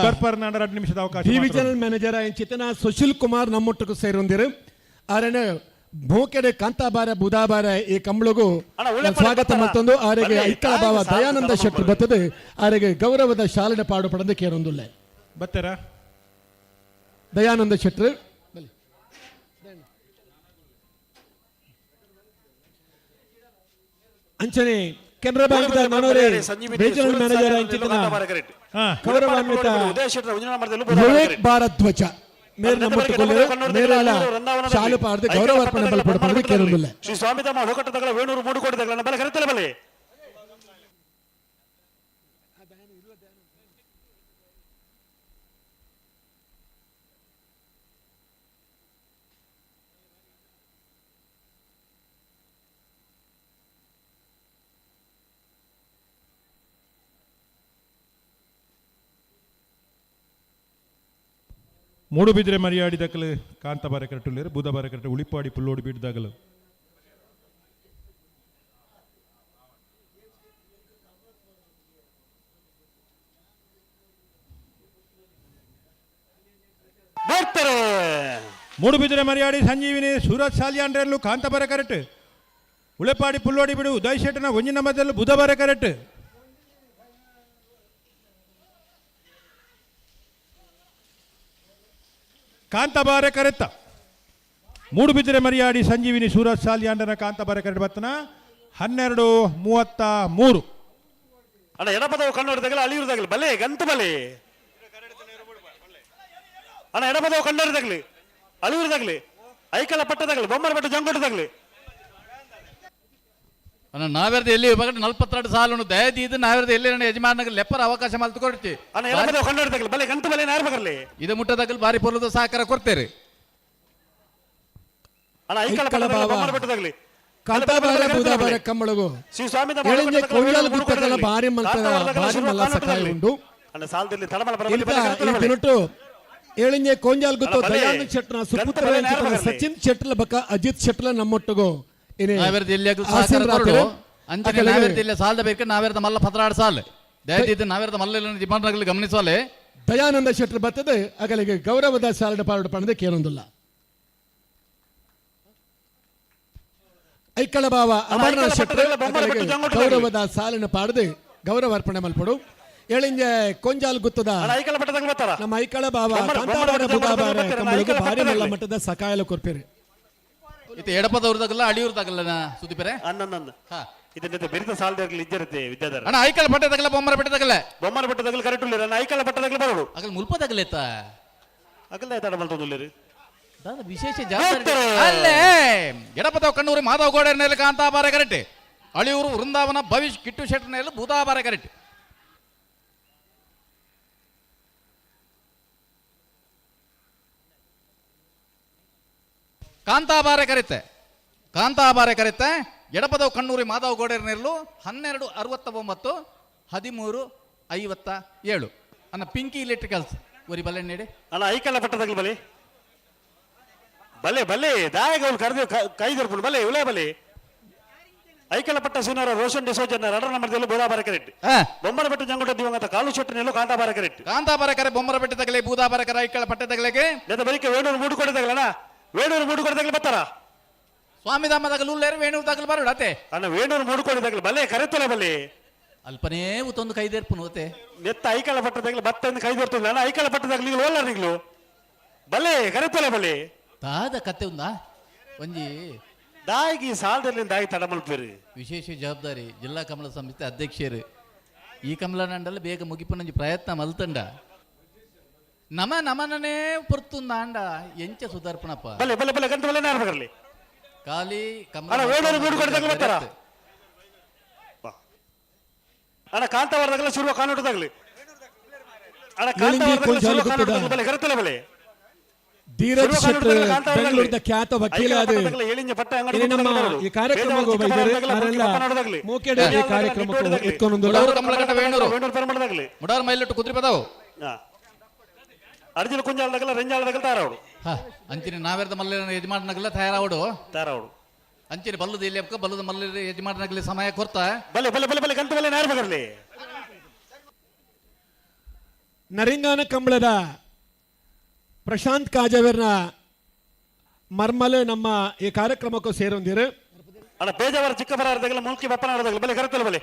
ಬರ್ಪಾರ 2 ನಿಮಿಷದ ಅವಕಾಶ ಡಿವಿಷನಲ್ ಮ್ಯಾನೇಜರ್ ಚಿತ್ತನ ಸುಶೀಲ್ ಕುಮಾರ್ ನಮ್ಮೊಟ್ಟಿಗೆ ಸೇರೊಂದಿರು ಆರನೇ ಭೋಕೆಡೆ ಕಾಂತಾಬಾರ ಬುಧಾಬಾರ ಈ ಕಂಬಳಿಗೂ ಸ್ವಾಗತ ಮತ್ತೊಂದು ಆರೆಗೆ ಐಕ್ಕಳ ಭಾವ ದಯಾನಂದ ಶೆಟ್ಟಿ ಬರ್ತದೆ ಆರೆಗೆ ಗೌರವದ ಶಾಲನೆ ಪಾಡು ಪಡೆದು ಕೇರೊಂದುಲ್ಲ ಬತ್ತಾರ ದಯಾನಂದ ಶೆಟ್ಟಿ ಅಂಚನೆ ಕೆನರಾ ಬ್ಯಾಂಕ್ ಮನೋರೆ ರೀಜನಲ್ ಮ್ಯಾನೇಜರ್ ಅಂಚಿತನ ಗೌರವಾನ್ವಿತ ವಿವೇಕ್ ಭಾರದ್ವಾಜ ಮೇರೆ ನಮ್ಮೊಟ್ಟಿಗೆ ಮೇರೆಲ್ಲ ಶಾಲು ಪಾಡ್ದು ಗೌರವಾರ್ಪಣೆ ಬಲಪಡಪಡದು ಕೇರೊಂದುಲ್ಲ ಶ್ರೀ ಸ್ವಾಮಿದಾಮ ಹೊಳೆಕಟ್ಟದಾಗಲ ವೇಣೂರು ಮೂಡು ಕೋಟಿದಾಗಲ ಬಲ ಕರೆತಲ್ಲ ಬಲೆ ಮೂಡುಬಿದ್ರೆ ಮರಿಯಾಡಿದಕ್ಕಲು ಕಾಂತಬಾರ ಕರೆಕ್ಟುಲ್ಲೇರು ಬುಧವಾರ ಕರೆಕ್ಟ್ ಉಳಿಪಾಡಿ ಪುಲ್ಲೋಡಿ ಬಿಡ್ದಾಗಲು ಮೂಡುಬಿದ್ರೆ ಮರಿಯಾಡಿ ಸಂಜೀವಿನಿ ಸೂರಜ್ ಸಾಲಿಯಾಂಡ್ರೆಲ್ಲೂ ಕಾಂತಬಾರ ಕರೆಕ್ಟ್ ಉಳೆಪಾಡಿ ಪುಲ್ಲೋಡಿ ಬಿಡು ಉದಯ್ ಶೆಟ್ಟನ ಒಂಜಿನ ಮಧ್ಯದಲ್ಲಿ ಬುಧವಾರ ಕರೆಕ್ಟ್. ಕಾಂತಬಾರೆ ಕರೆತ್ತ ಮೂಡುಬಿದಿರೆ ಮರಿಯಾಡಿ ಸಂಜೀವಿನಿ ಸೂರಜ್ ಸಾಲಿಯಾಂಡನ ಕಾಂತಬಾರೆ ಕರೆಕ್ಟ್ ಬರ್ತನ 12:33. ಅಣ್ಣ ಎಡಪದವು ಕಣ್ಣೋಡಿದಾಗಲ ಅಳಿಯೂರ್ದಾಗಲಿ ಬಲೆ ಗಂತು ಬಲೆ ಅಣ್ಣ ಎಡಪದವು ಕಣ್ಣೋಡಿದಾಗಲಿ ಅಳಿಯೂರ್ದಾಗಲಿ ಐಕಲ ಪಟ್ಟದಾಗಲಿ ಬೊಮ್ಮರ ಪಟ್ಟ ಜಂಗೋಟದಾಗಲಿ ಅಣ್ಣ ನಾವೆರ್ದು ಎಲ್ಲಿ ವಿಭಾಗ 42 ಸಾಲು ದಯದಿ ಇದು ನಾವೆರ್ದು ಎಲ್ಲಿ ಯಜಮಾನ ಲೆಪ್ಪರ ಅವಕಾಶ ಮಾಲ್ತು ಕೊಡ್ತಿ ಅಣ್ಣ ಎಡಪದವು ಕಣ್ಣೋಡಿದಾಗಲಿ ಬಲೆ ಗಂತು ಬಲೆ ಯಾರು ಬರಲಿ ಇದು ಮುಟ್ಟದಾಗಲಿ ಬಾರಿ ಪೊಲದ ಸಹಕಾರ ಕೊಡ್ತೇವೆ ಅಣ್ಣ ಐಕಲ ಪಟ್ಟದಾಗಲಿ ಬೊಮ್ಮರ ಪಟ್ಟದಾಗಲಿ ಕಾಂತಾಬಾರ ಬುಧವಾರ ಕಂಬಳಗು ಎಳಿಂಜೆ ಕೊಂಜಾಲ್ ಗುತ್ತಕಲ ಭಾರಿ ಮಲ್ಲ ಸಕಾಯ ಉಂಡು ಅಣ್ಣ ಸಾಲದಲ್ಲಿ ತಡಮಲ ತಿನ್ನೊಟ್ಟು ಏಳಿಂಜೆ ಕೊಂಜಾಲ್ ಗುತ್ತು ದಯಾನಂದ ಶೆಟ್ನ ಸುಪುತ್ರ ಸಚಿನ್ ಶೆಟ್ಲ ಬಕ ಅಜಿತ್ ಶೆಟ್ಲ ನಮ್ಮೊಟ್ಟಗು ಸಾಲದ ಬೇಕು ನಾವೆರ್ದ ಮಲ್ಲ 16 ಸಾಲ ದಯದಿದ್ದು ನಾವೆರ್ದ ಮಲ್ಲ ಡಿಮಾಂಡ್ ಗಮನಿಸುವಲೆ ದಯಾನಂದ ಶೆಟ್ಲ ಬರ್ತದೆ ಅಗಲಿಗೆ ಗೌರವದ ಸಾಲದ ಪಾಲ್ಡ ಪಣದೆ ಕೇಳೊಂದಿಲ್ಲ. ಐಕ್ಕಳ ಭಾವ ಅಮರನಾಥ್ ಶೆಟ್ರ ಗೌರವದ ಸಾಲಿನ ಪಾಡದೆ ಗೌರವ ಅರ್ಪಣೆ ಮಲ್ಪಡು ಏಳಿಂಜೆ ಕೊಂಜಾಲ್ ಗುತ್ತದ ನಮ್ಮ ಐಕ್ಕಳ ಭಾವ ಕಾಂತಾಬಾರ ಬುಧವಾರ ಕಂಬಳಿಗೆ ಭಾರಿ ಮಲ್ಲ ಮಟ್ಟದ ಸಕಾಯಲ ಕೊರ್ಪೇರಿ ಇದು ಎಡಪದವ್ರದಾಗಲ್ಲ ಅಳಿಯೂರ್ದಾಗಲ್ಲ ಸುದೀಪರೆ ಅನ್ನನ್ನ ಇದನ್ನ ಬೆರಿತ ಸಾಲದಾಗಲಿ ಇದ್ದಿರುತ್ತೆ ವಿದ್ಯಾಧರ ಅಣ್ಣ ಐಕಲ್ ಪಟ್ಟದಾಗಲ್ಲ ಬೊಮ್ಮರ ಬೆಟ್ಟದಾಗಲ್ಲ ಬೊಮ್ಮರ ಬೆಟ್ಟದಾಗಲಿ ಕರೆಕ್ಟ್ ಉಳ್ಳಿರ ಅಣ್ಣ ಐಕಲ ಪಟ್ಟದಾಗಲಿ ಬರೋಡು ಅಗಲ್ ಮುಲ್ಪದಾಗಲ್ಲ ಅಗಲ್ಲ ತಡ ಮಲ್ತೊಂದುಳ್ಳಿರಿ ವಿಶೇಷ ಜವಾಬ್ದಾರಿ ಅಲ್ಲೇ ಎಡಪದವ ಕಣ್ಣೂರಿ ಮಾಧವ ಗೋಡೆಯಲ್ಲಿ ಕಾಂತಾಬಾರ ಕರೆಕ್ಟ್ ಅಳಿಯೂರು ವೃಂದಾವನ ಭವಿಷ್ ಕಿಟ್ಟು ಶೆಟ್ಟರ್ನಲ್ಲಿ ಬುಧಾಬಾರ ಕರೆಕ್ಟ್ ಕಾಂತಾಬಾರೆ ಕರೆತ್ತೆ ಎಡಪದವು ಕಣ್ಣೂರಿ ಮಾಧವ ಗೋಡೆರ್ನೆರಲು 12:69 13:57 ಅನ್ನ ಪಿಂಕಿ ಇಲೆಕ್ಟ್ರಿಕಲ್ಸ್ ಒರಿ ಬಲ್ಲೆ ನೀಡಿ ಅಣ್ಣ ಐಕಲ್ಲ ಪಟ್ಟದಾಗಲಿ ಬಲೆ ಬಲೆ ಬಲೆ ದಾಯಗೌಲ್ ಕರೆದು ಕೈ ದೊರಪು ಬಲೆ ಉಳೆ ಬಲೆ ಐಕಲ ಪಟ್ಟ ಸೀನರ ರೋಷನ್ ಡಿಸೋಜನ್ ರಡರ ನಂಬರ್ದಲ್ಲಿ ಬುಧಾಬಾರ ಕರೆಕ್ಟ್ ಬೊಮ್ಮರ ಬೆಟ್ಟ ಜಂಗುಟ ದಿವಂಗತ ಕಾಲು ಶೆಟ್ಟನೆಲ್ಲೂ ಕಾಂತಾಬಾರ ಕರೆಕ್ಟ್ ಕಾಂತಾಬಾರ ಕರೆ ಬೊಮ್ಮರ ಬೆಟ್ಟದಾಗಲೇ ಬುಧಾಬಾರ ಕರೆ ಐಕಳ ಪಟ್ಟದಾಗಲೇ ಬರೀಕೆ ವೇಣೂರು ಮೂಡು ಕೊಡದಾಗಲಣ್ಣ ವೇಣೂರು ಮೂಡು ಕೊಡದಾಗಲಿ ಬರ್ತಾರ ಸ್ವಾಮಿಧಾಮದಾಗಲು ಉಳ್ಳೇರು ವೇಣೂರ್ದಾಗಲು ಬರೋಣ ಅತ್ತೆ ಅಣ್ಣ ವೇಣೂರು ಮೂಡು ಕೊಡದಾಗಲಿ ಬಲೆ ಕರೆತ್ತಲ್ಲ ಬಲೆ ಅಲ್ಪನೇ ಉತ್ತೊಂದು ಕೈದೇರ್ಪು ನೋತೆ ನೆತ್ತ ಐಕಳ ಪಟ್ಟದಾಗಲಿ ಬತ್ತಂದು ಕೈದೇರ್ತಲ್ಲ ಅಣ್ಣ ಐಕಳ ಪಟ್ಟದಾಗಲಿ ನೀವು ಓಲ್ಲ ನಿಗ್ಲು ಬಲೆ ಕರೆತ್ತಲ್ಲ ಬಲೆ ದಾದ ಕತೆ ಉಂದಾ ಒಂಜಿ ದಾಯಿಗೆ ಸಾಲದಲ್ಲಿ ದಾಯಿ ತಡಮಲ್ಪೇರಿ ವಿಶೇಷ ಜವಾಬ್ದಾರಿ ಜಿಲ್ಲಾ ಕಮಲ ಸಂಸ್ಥೆ ಅಧ್ಯಕ್ಷರು ಈ ಕಮಲನಂಡಲ್ಲಿ ಬೇಗ ಮುಗಿಪುನಂಜಿ ಪ್ರಯತ್ನ ಮಲ್ತಂಡ ನಮನನೇ ಪೊರ್ತುಂದಾಂಡ ಎಂಚ ಸುಧಾರ್ಪಣಪ್ಪ ಬಲೆ ಬಲೆ ಬಲೆ ಗಂಟು ಬಲೆ ನಾರ್ಬಗರ್ಲಿ ಖಾಲಿ ಅಣ್ಣ ವೇಣೂರು ಮೂಡು ಕೊಡದಾಗಲಿ ಬರ್ತಾರ ಅಣ್ಣ ಕಾಂತಾವರದಾಗಲಿ ಶುರುವ ಕಾನೂಟದಾಗಲಿ ಅಣ್ಣ ಕಾಂತಾವರದಾಗಲಿ ಶುರುವ ಕಾನೂಟದಾಗಲಿ ಬಲೆ ಕರೆತ್ತಲ್ಲ ಬಲೆ ಧೀರಜ್ ಶೆಟ್ಟರ್ ಬೆಂಗಳೂರಿನ ಖ್ಯಾತ ವಕೀಲ ನಮ್ಮ ಈ ಕಾರ್ಯಕ್ರಮಕ್ಕೂ ಬೈದರೆ ಮೋಕೆಡೆ ಈ ಕಾರ್ಯಕ್ರಮಕ್ಕೂ ಎತ್ಕೊಂಡು ಮುಡಾರ್ ಮೈಲಟ್ಟು ಕುದ್ರಿ ಪದಾವು ಅರ್ಜುನ ಕುಂಜಾಲದಾಗಲ್ಲ ರೆಂಜಾಳದಾಗಲ್ಲ ತಾರಾವಡು ಅಂಚಿನ ನಾವೆರ್ದ ಮಲ್ಲ ಯಜಮಾನನಾಗಲ್ಲ ತಯಾರಾವಡು ಅಂಚಿನ ಬಲ್ಲದ ಇಲ್ಲಿ ಬಲ್ಲದ ಮಲ್ಲ ಯಜಮಾನನಾಗಲಿ ಸಮಯ ಕೊರ್ತ ಬಲೆ ಬಲೆ ಬಲೆ ಬಲೆ ಗಂಟು ಬಲೆ ನಾರ್ಬಗರ್ಲಿ ನರಿಂಗಾನ ಕಂಬಳದ ಪ್ರಶಾಂತ್ ಕಾಜವೇರ್ನ ಮರ್ಮಲೆ ನಮ್ಮ ಈ ಕಾರ್ಯಕ್ರಮಕ್ಕೂ ಸೇರೊಂದಿರು ಅಣ್ಣ ಬೇಜಾವರ ಚಿಕ್ಕಬರಾರದಾಗಲ್ಲ ಮುಲ್ಕಿ ಬಪ್ಪನಾಡದಾಗಲಿ ಬಲೆ ಕರೆತ್ತಲ್ಲ ಬಲೆ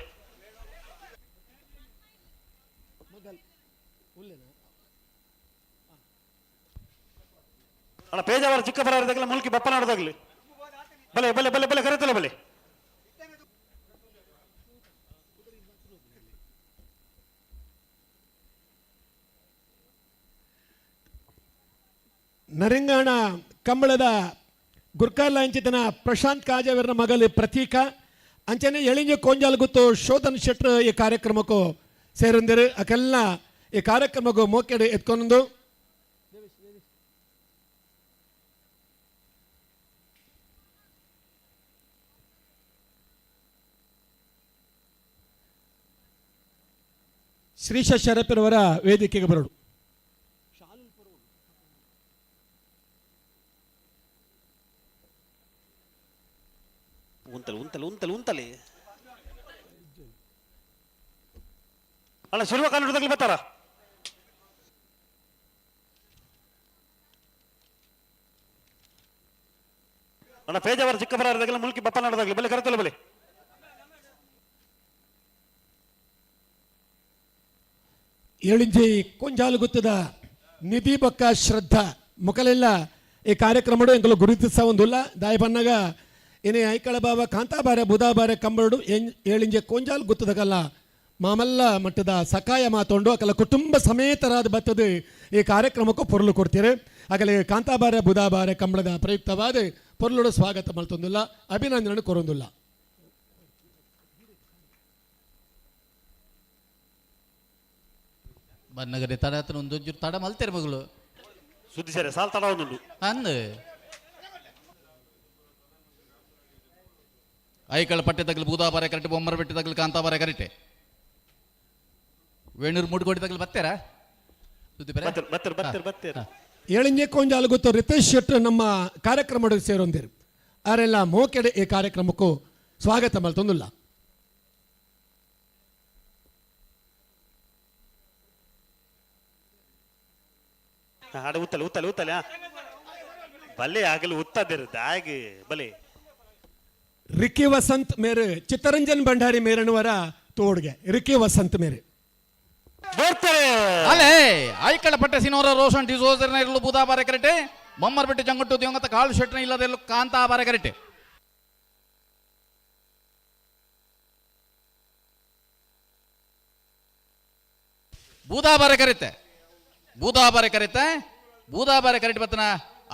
ಅಣ್ಣ ಬೇಜಾವರ ಚಿಕ್ಕಬರಾರದಾಗಲ್ಲ ಮುಲ್ಕಿ ಬಪ್ಪನಾಡದಾಗಲಿ ಬಲೆ ಬಲೆ ಬಲೆ ಬಲೆ ಕರೆತ್ತಲ್ಲ ಬಲೆ ನರಿಂಗಾಣ ಕಂಬಳದ ಗುರ್ಕಾಲಾಂಚಿತನ ಪ್ರಶಾಂತ್ ಕಾಜವೇರ್ನ ಮಗಲು ಪ್ರತೀಕ ಅಂಚನೆ ಎಳಿಂಜ ಕೊಂಜಾಲ್ ಗುತ್ತು ಶೋಧನ್ ಶೆಟ್ರ್ ಈ ಕಾರ್ಯಕ್ರಮಕ್ಕೂ ಸೇರೊಂದಿರು ಅಕೆಲ್ಲ ಈ ಕಾರ್ಯಕ್ರಮಕ್ಕೂ ಮೋಕೆಡೆ ಎತ್ಕೊಂಡು ಶ್ರೀಶ ಶರಪ್ಪರವರ ವೇದಿಕೆಗೆ ಬರೋಡು ಉಂತಲಿ ಅಣ್ಣ ಶುರುವ ಕಾನೂಟದಾಗಲಿ ಬರ್ತಾರ ಅಣ್ಣ ಪೇಜಾವರ ಚಿಕ್ಕಬರಾರದಾಗಲ ಮುಲ್ಕಿ ಬಪ್ಪನಾಡದಾಗಲಿ ಬಲೆ ಕರೆತಲ್ಲ ಬಲೆ ಏಳಿಂಜಿ ಕೊಂಜಾಲು ಗೊತ್ತದ ನಿಧಿ ಬಕ್ಕ ಶ್ರದ್ಧಾ ಮೊಕಲೆಲ್ಲ ಈ ಕಾರ್ಯಕ್ರಮಡು ಎಂಕಲು ಗುರುತಿಸ ಒಂದುಲ್ಲ ದಾಯ ಬನ್ನಗ ಏನೇ ಐಕಳ ಬಾವ ಕಾಂತಾಬಾರೆ ಬುಧಾಬಾರೆ ಕಂಬಳು ಏಳಿಂಜೆ ಕೊಂಜಾಲು ಗೊತ್ತದಗಲ್ಲ ಮಾಮಲ್ಲ ಮಟ್ಟದ ಸಕಾಯ ಮಾತೊಂಡು ಅಕಲ ಕುಟುಂಬ ಸಮೇತರಾದ ಬತ್ತದ ಈ ಕಾರ್ಯಕ್ರಮಕ್ಕೂ ಪೊರ್ಲು ಕೊಡ್ತೀರಿ ಆಗಲೇ ಕಾಂತಾಬಾರೆ ಬುಧಾಬಾರೆ ಕಂಬಳದ ಪ್ರಯುಕ್ತವಾದ ಪೊರ್ಲುಡು ಸ್ವಾಗತ ಮಲ್ತೊಂದುಲ್ಲ ಅಭಿನಂದನೆ ಕೊರೊಂದುಲ್ಲ. ಬನ್ನಗಡೆ ತಡ ಹತ್ರ ಒಂದೊಂಚೂರು ತಡ ಮಲ್ತೇರೆ ಮಗಳು ಸುದ್ದಿ ಸರಿ ಸಾಲ್ ತಡ ಒಂದುಂಡು ಅಂದು ಐಕಳ ಪಟ್ಟೆ ತಗಲು ಬೂದಾಬಾರೆ ಕರೆಕ್ಟ್ ಬೊಮ್ಮರ ಬೆಟ್ಟ ತಗಲು ಕಾಂತಾಬಾರೆ ಕರೆಕ್ಟೆ ವೇಣೂರು ಮುಡ್ಗೋಡಿ ತಗಲು ಬತ್ತೇರಾ ಸುದ್ದಿ ಬರ ಏಳಿಂಜೆ ಕೊಂಜಾಲು ಗೊತ್ತು ರಿತೇಶ್ ಶೆಟ್ಟರ್ ನಮ್ಮ ಕಾರ್ಯಕ್ರಮ ಸೇರೊಂದಿರು ಅವರೆಲ್ಲ ಮೋಕೆಡೆ ಈ ಕಾರ್ಯಕ್ರಮಕ್ಕೂ ಸ್ವಾಗತ ಮಲ್ತೊಂದುಲ್ಲ. ಆಡ ಉತ್ತಲೆ ಉತ್ತಲೆ ಉತ್ತಲೆ ಬಲ್ಲೆ ಆಗಲು ಉತ್ತದಿರುತ್ತೆ ಹಾಗೆ ಬಲೆ ರಿಕ್ಕಿ ವಸಂತ್ ಮೇರೆ ಚಿತ್ತರಂಜನ್ ಭಂಡಾರಿ ಮೇರನವರ ತೋಡ್ಗೆ ರಿಕ್ಕಿ ವಸಂತ್ ಮೇರೆ ಅಲ್ಲೇ ಐಕಳ ಪಟ್ಟೆ ಸಿನೋರ ರೋಷನ್ ಡಿಸೋಜರ್ನ ಇರಲು ಬೂದಾಬಾರೆ ಕರೆಕ್ಟೆ ಬೊಮ್ಮರ್ ಬಿಟ್ಟು ಜಂಗಟ್ಟು ದೇವಂಗತ ಕಾಳು ಶೆಟ್ನ ಇಲ್ಲದೆಲ್ಲೂ ಕಾಂತಾಬಾರೆ ಕರೆಕ್ಟೆ ಬೂದಾಬಾರೆ ಕರೆತೆ ಬೂದಾಬಾರೆ ಕರೆತೆ ಬೂದಾಬಾರೆ ಕರೆಕ್ಟ್ ಬತ್ತನ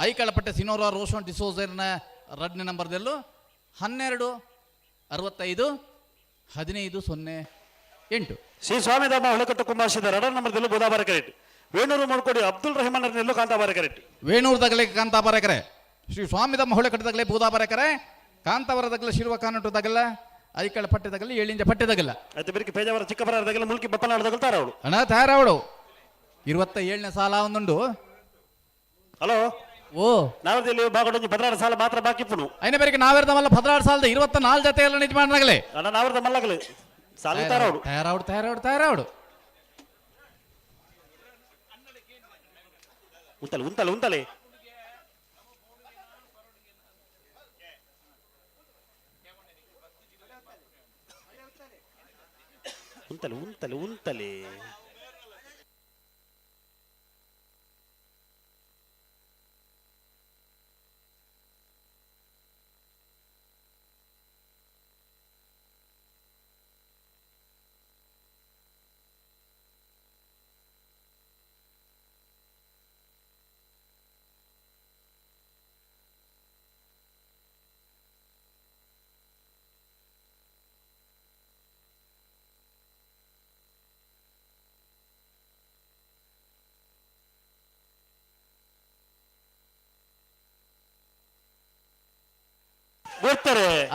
ಐಕಳ ಪಟ್ಟೆ ಸಿನೋರ ರೋಷನ್ ಡಿಸೋಜರ್ನ ರಡ್ನೆ ನಂಬರ್ದೆಲ್ಲೂ 12-65-15-08 ಶ್ರೀ ಸ್ವಾಮಿದಾಮ ಹೊಳಕಟ್ಟು ಕುಂಭಾಶಿದ ರಡನ್ ನಂಬರ್ದಲ್ಲೂ ಬೂದಾಬಾರೆ ಕರೆಕ್ಟ್ ವೇಣೂರು ಮಾಡ್ಕೊಡಿ ಅಬ್ದುಲ್ ರಹಮಾನ್ ನೆಲ್ಲೂ ಕಾಂತಾಬಾರೆ ಕರೆಕ್ಟ್ ವೇಣೂರು ತಗಲೆ ಕಾಂತಾಬಾರೆ ಕರೆ ಶ್ರೀ ಸ್ವಾಮಿದಾಮ ಹೊಳಕಟ್ಟು ತಗಲೆ ಬೂದಾಬಾರೆ ಕರೆ ಕಾಂತಾವರ ತಗಲ ಶಿರುವ ಕಾನಟು ತಗಲ್ಲ ಐಕಳ ಪಟ್ಟೆ ತಗಲ್ಲ ಏಳಿಂಜ ಪಟ್ಟೆ ತಗಲ್ಲ ಅದೇ ಬೇರೆ ಪೇಜಾವರ ಚಿಕ್ಕಬರಾರ ತಗಲ್ಲ ಮುಲ್ಕಿ ಬಪ್ಪನಾಡ ತಗಲ್ತಾರ ಅವಳು ಅಣ್ಣ ತಯಾರವಳು 27ನೇ ಸಾಲ ಒಂದುಂಡು. ಹಲೋ ಓ ನಾವದಲ್ಲಿ ಬಾಗಡೊಂದು 16 ಸಾಲ ಮಾತ್ರ ಬಾಕಿ ಪುನು ಐನ ಬೇರೆ ನಾವಿರ್ದ ಮಲ್ಲ 16 ಸಾಲದ 24 ಜೊತೆ ಎಲ್ಲ ನಿಜ ಮಾಡನಾಗಲೇ ಅಣ್ಣ ನಾವಿರ್ದ ಮಲ್ಲಗಲೆ ಸಾಲ ತಾರವಳು ತಯಾರವಡು ಉಂತಲೆ ಉಂತಲೆ ಉಂತಲೆ ಉಂತಲೆ ಉಂತಲೆ ಉಂತಲೆ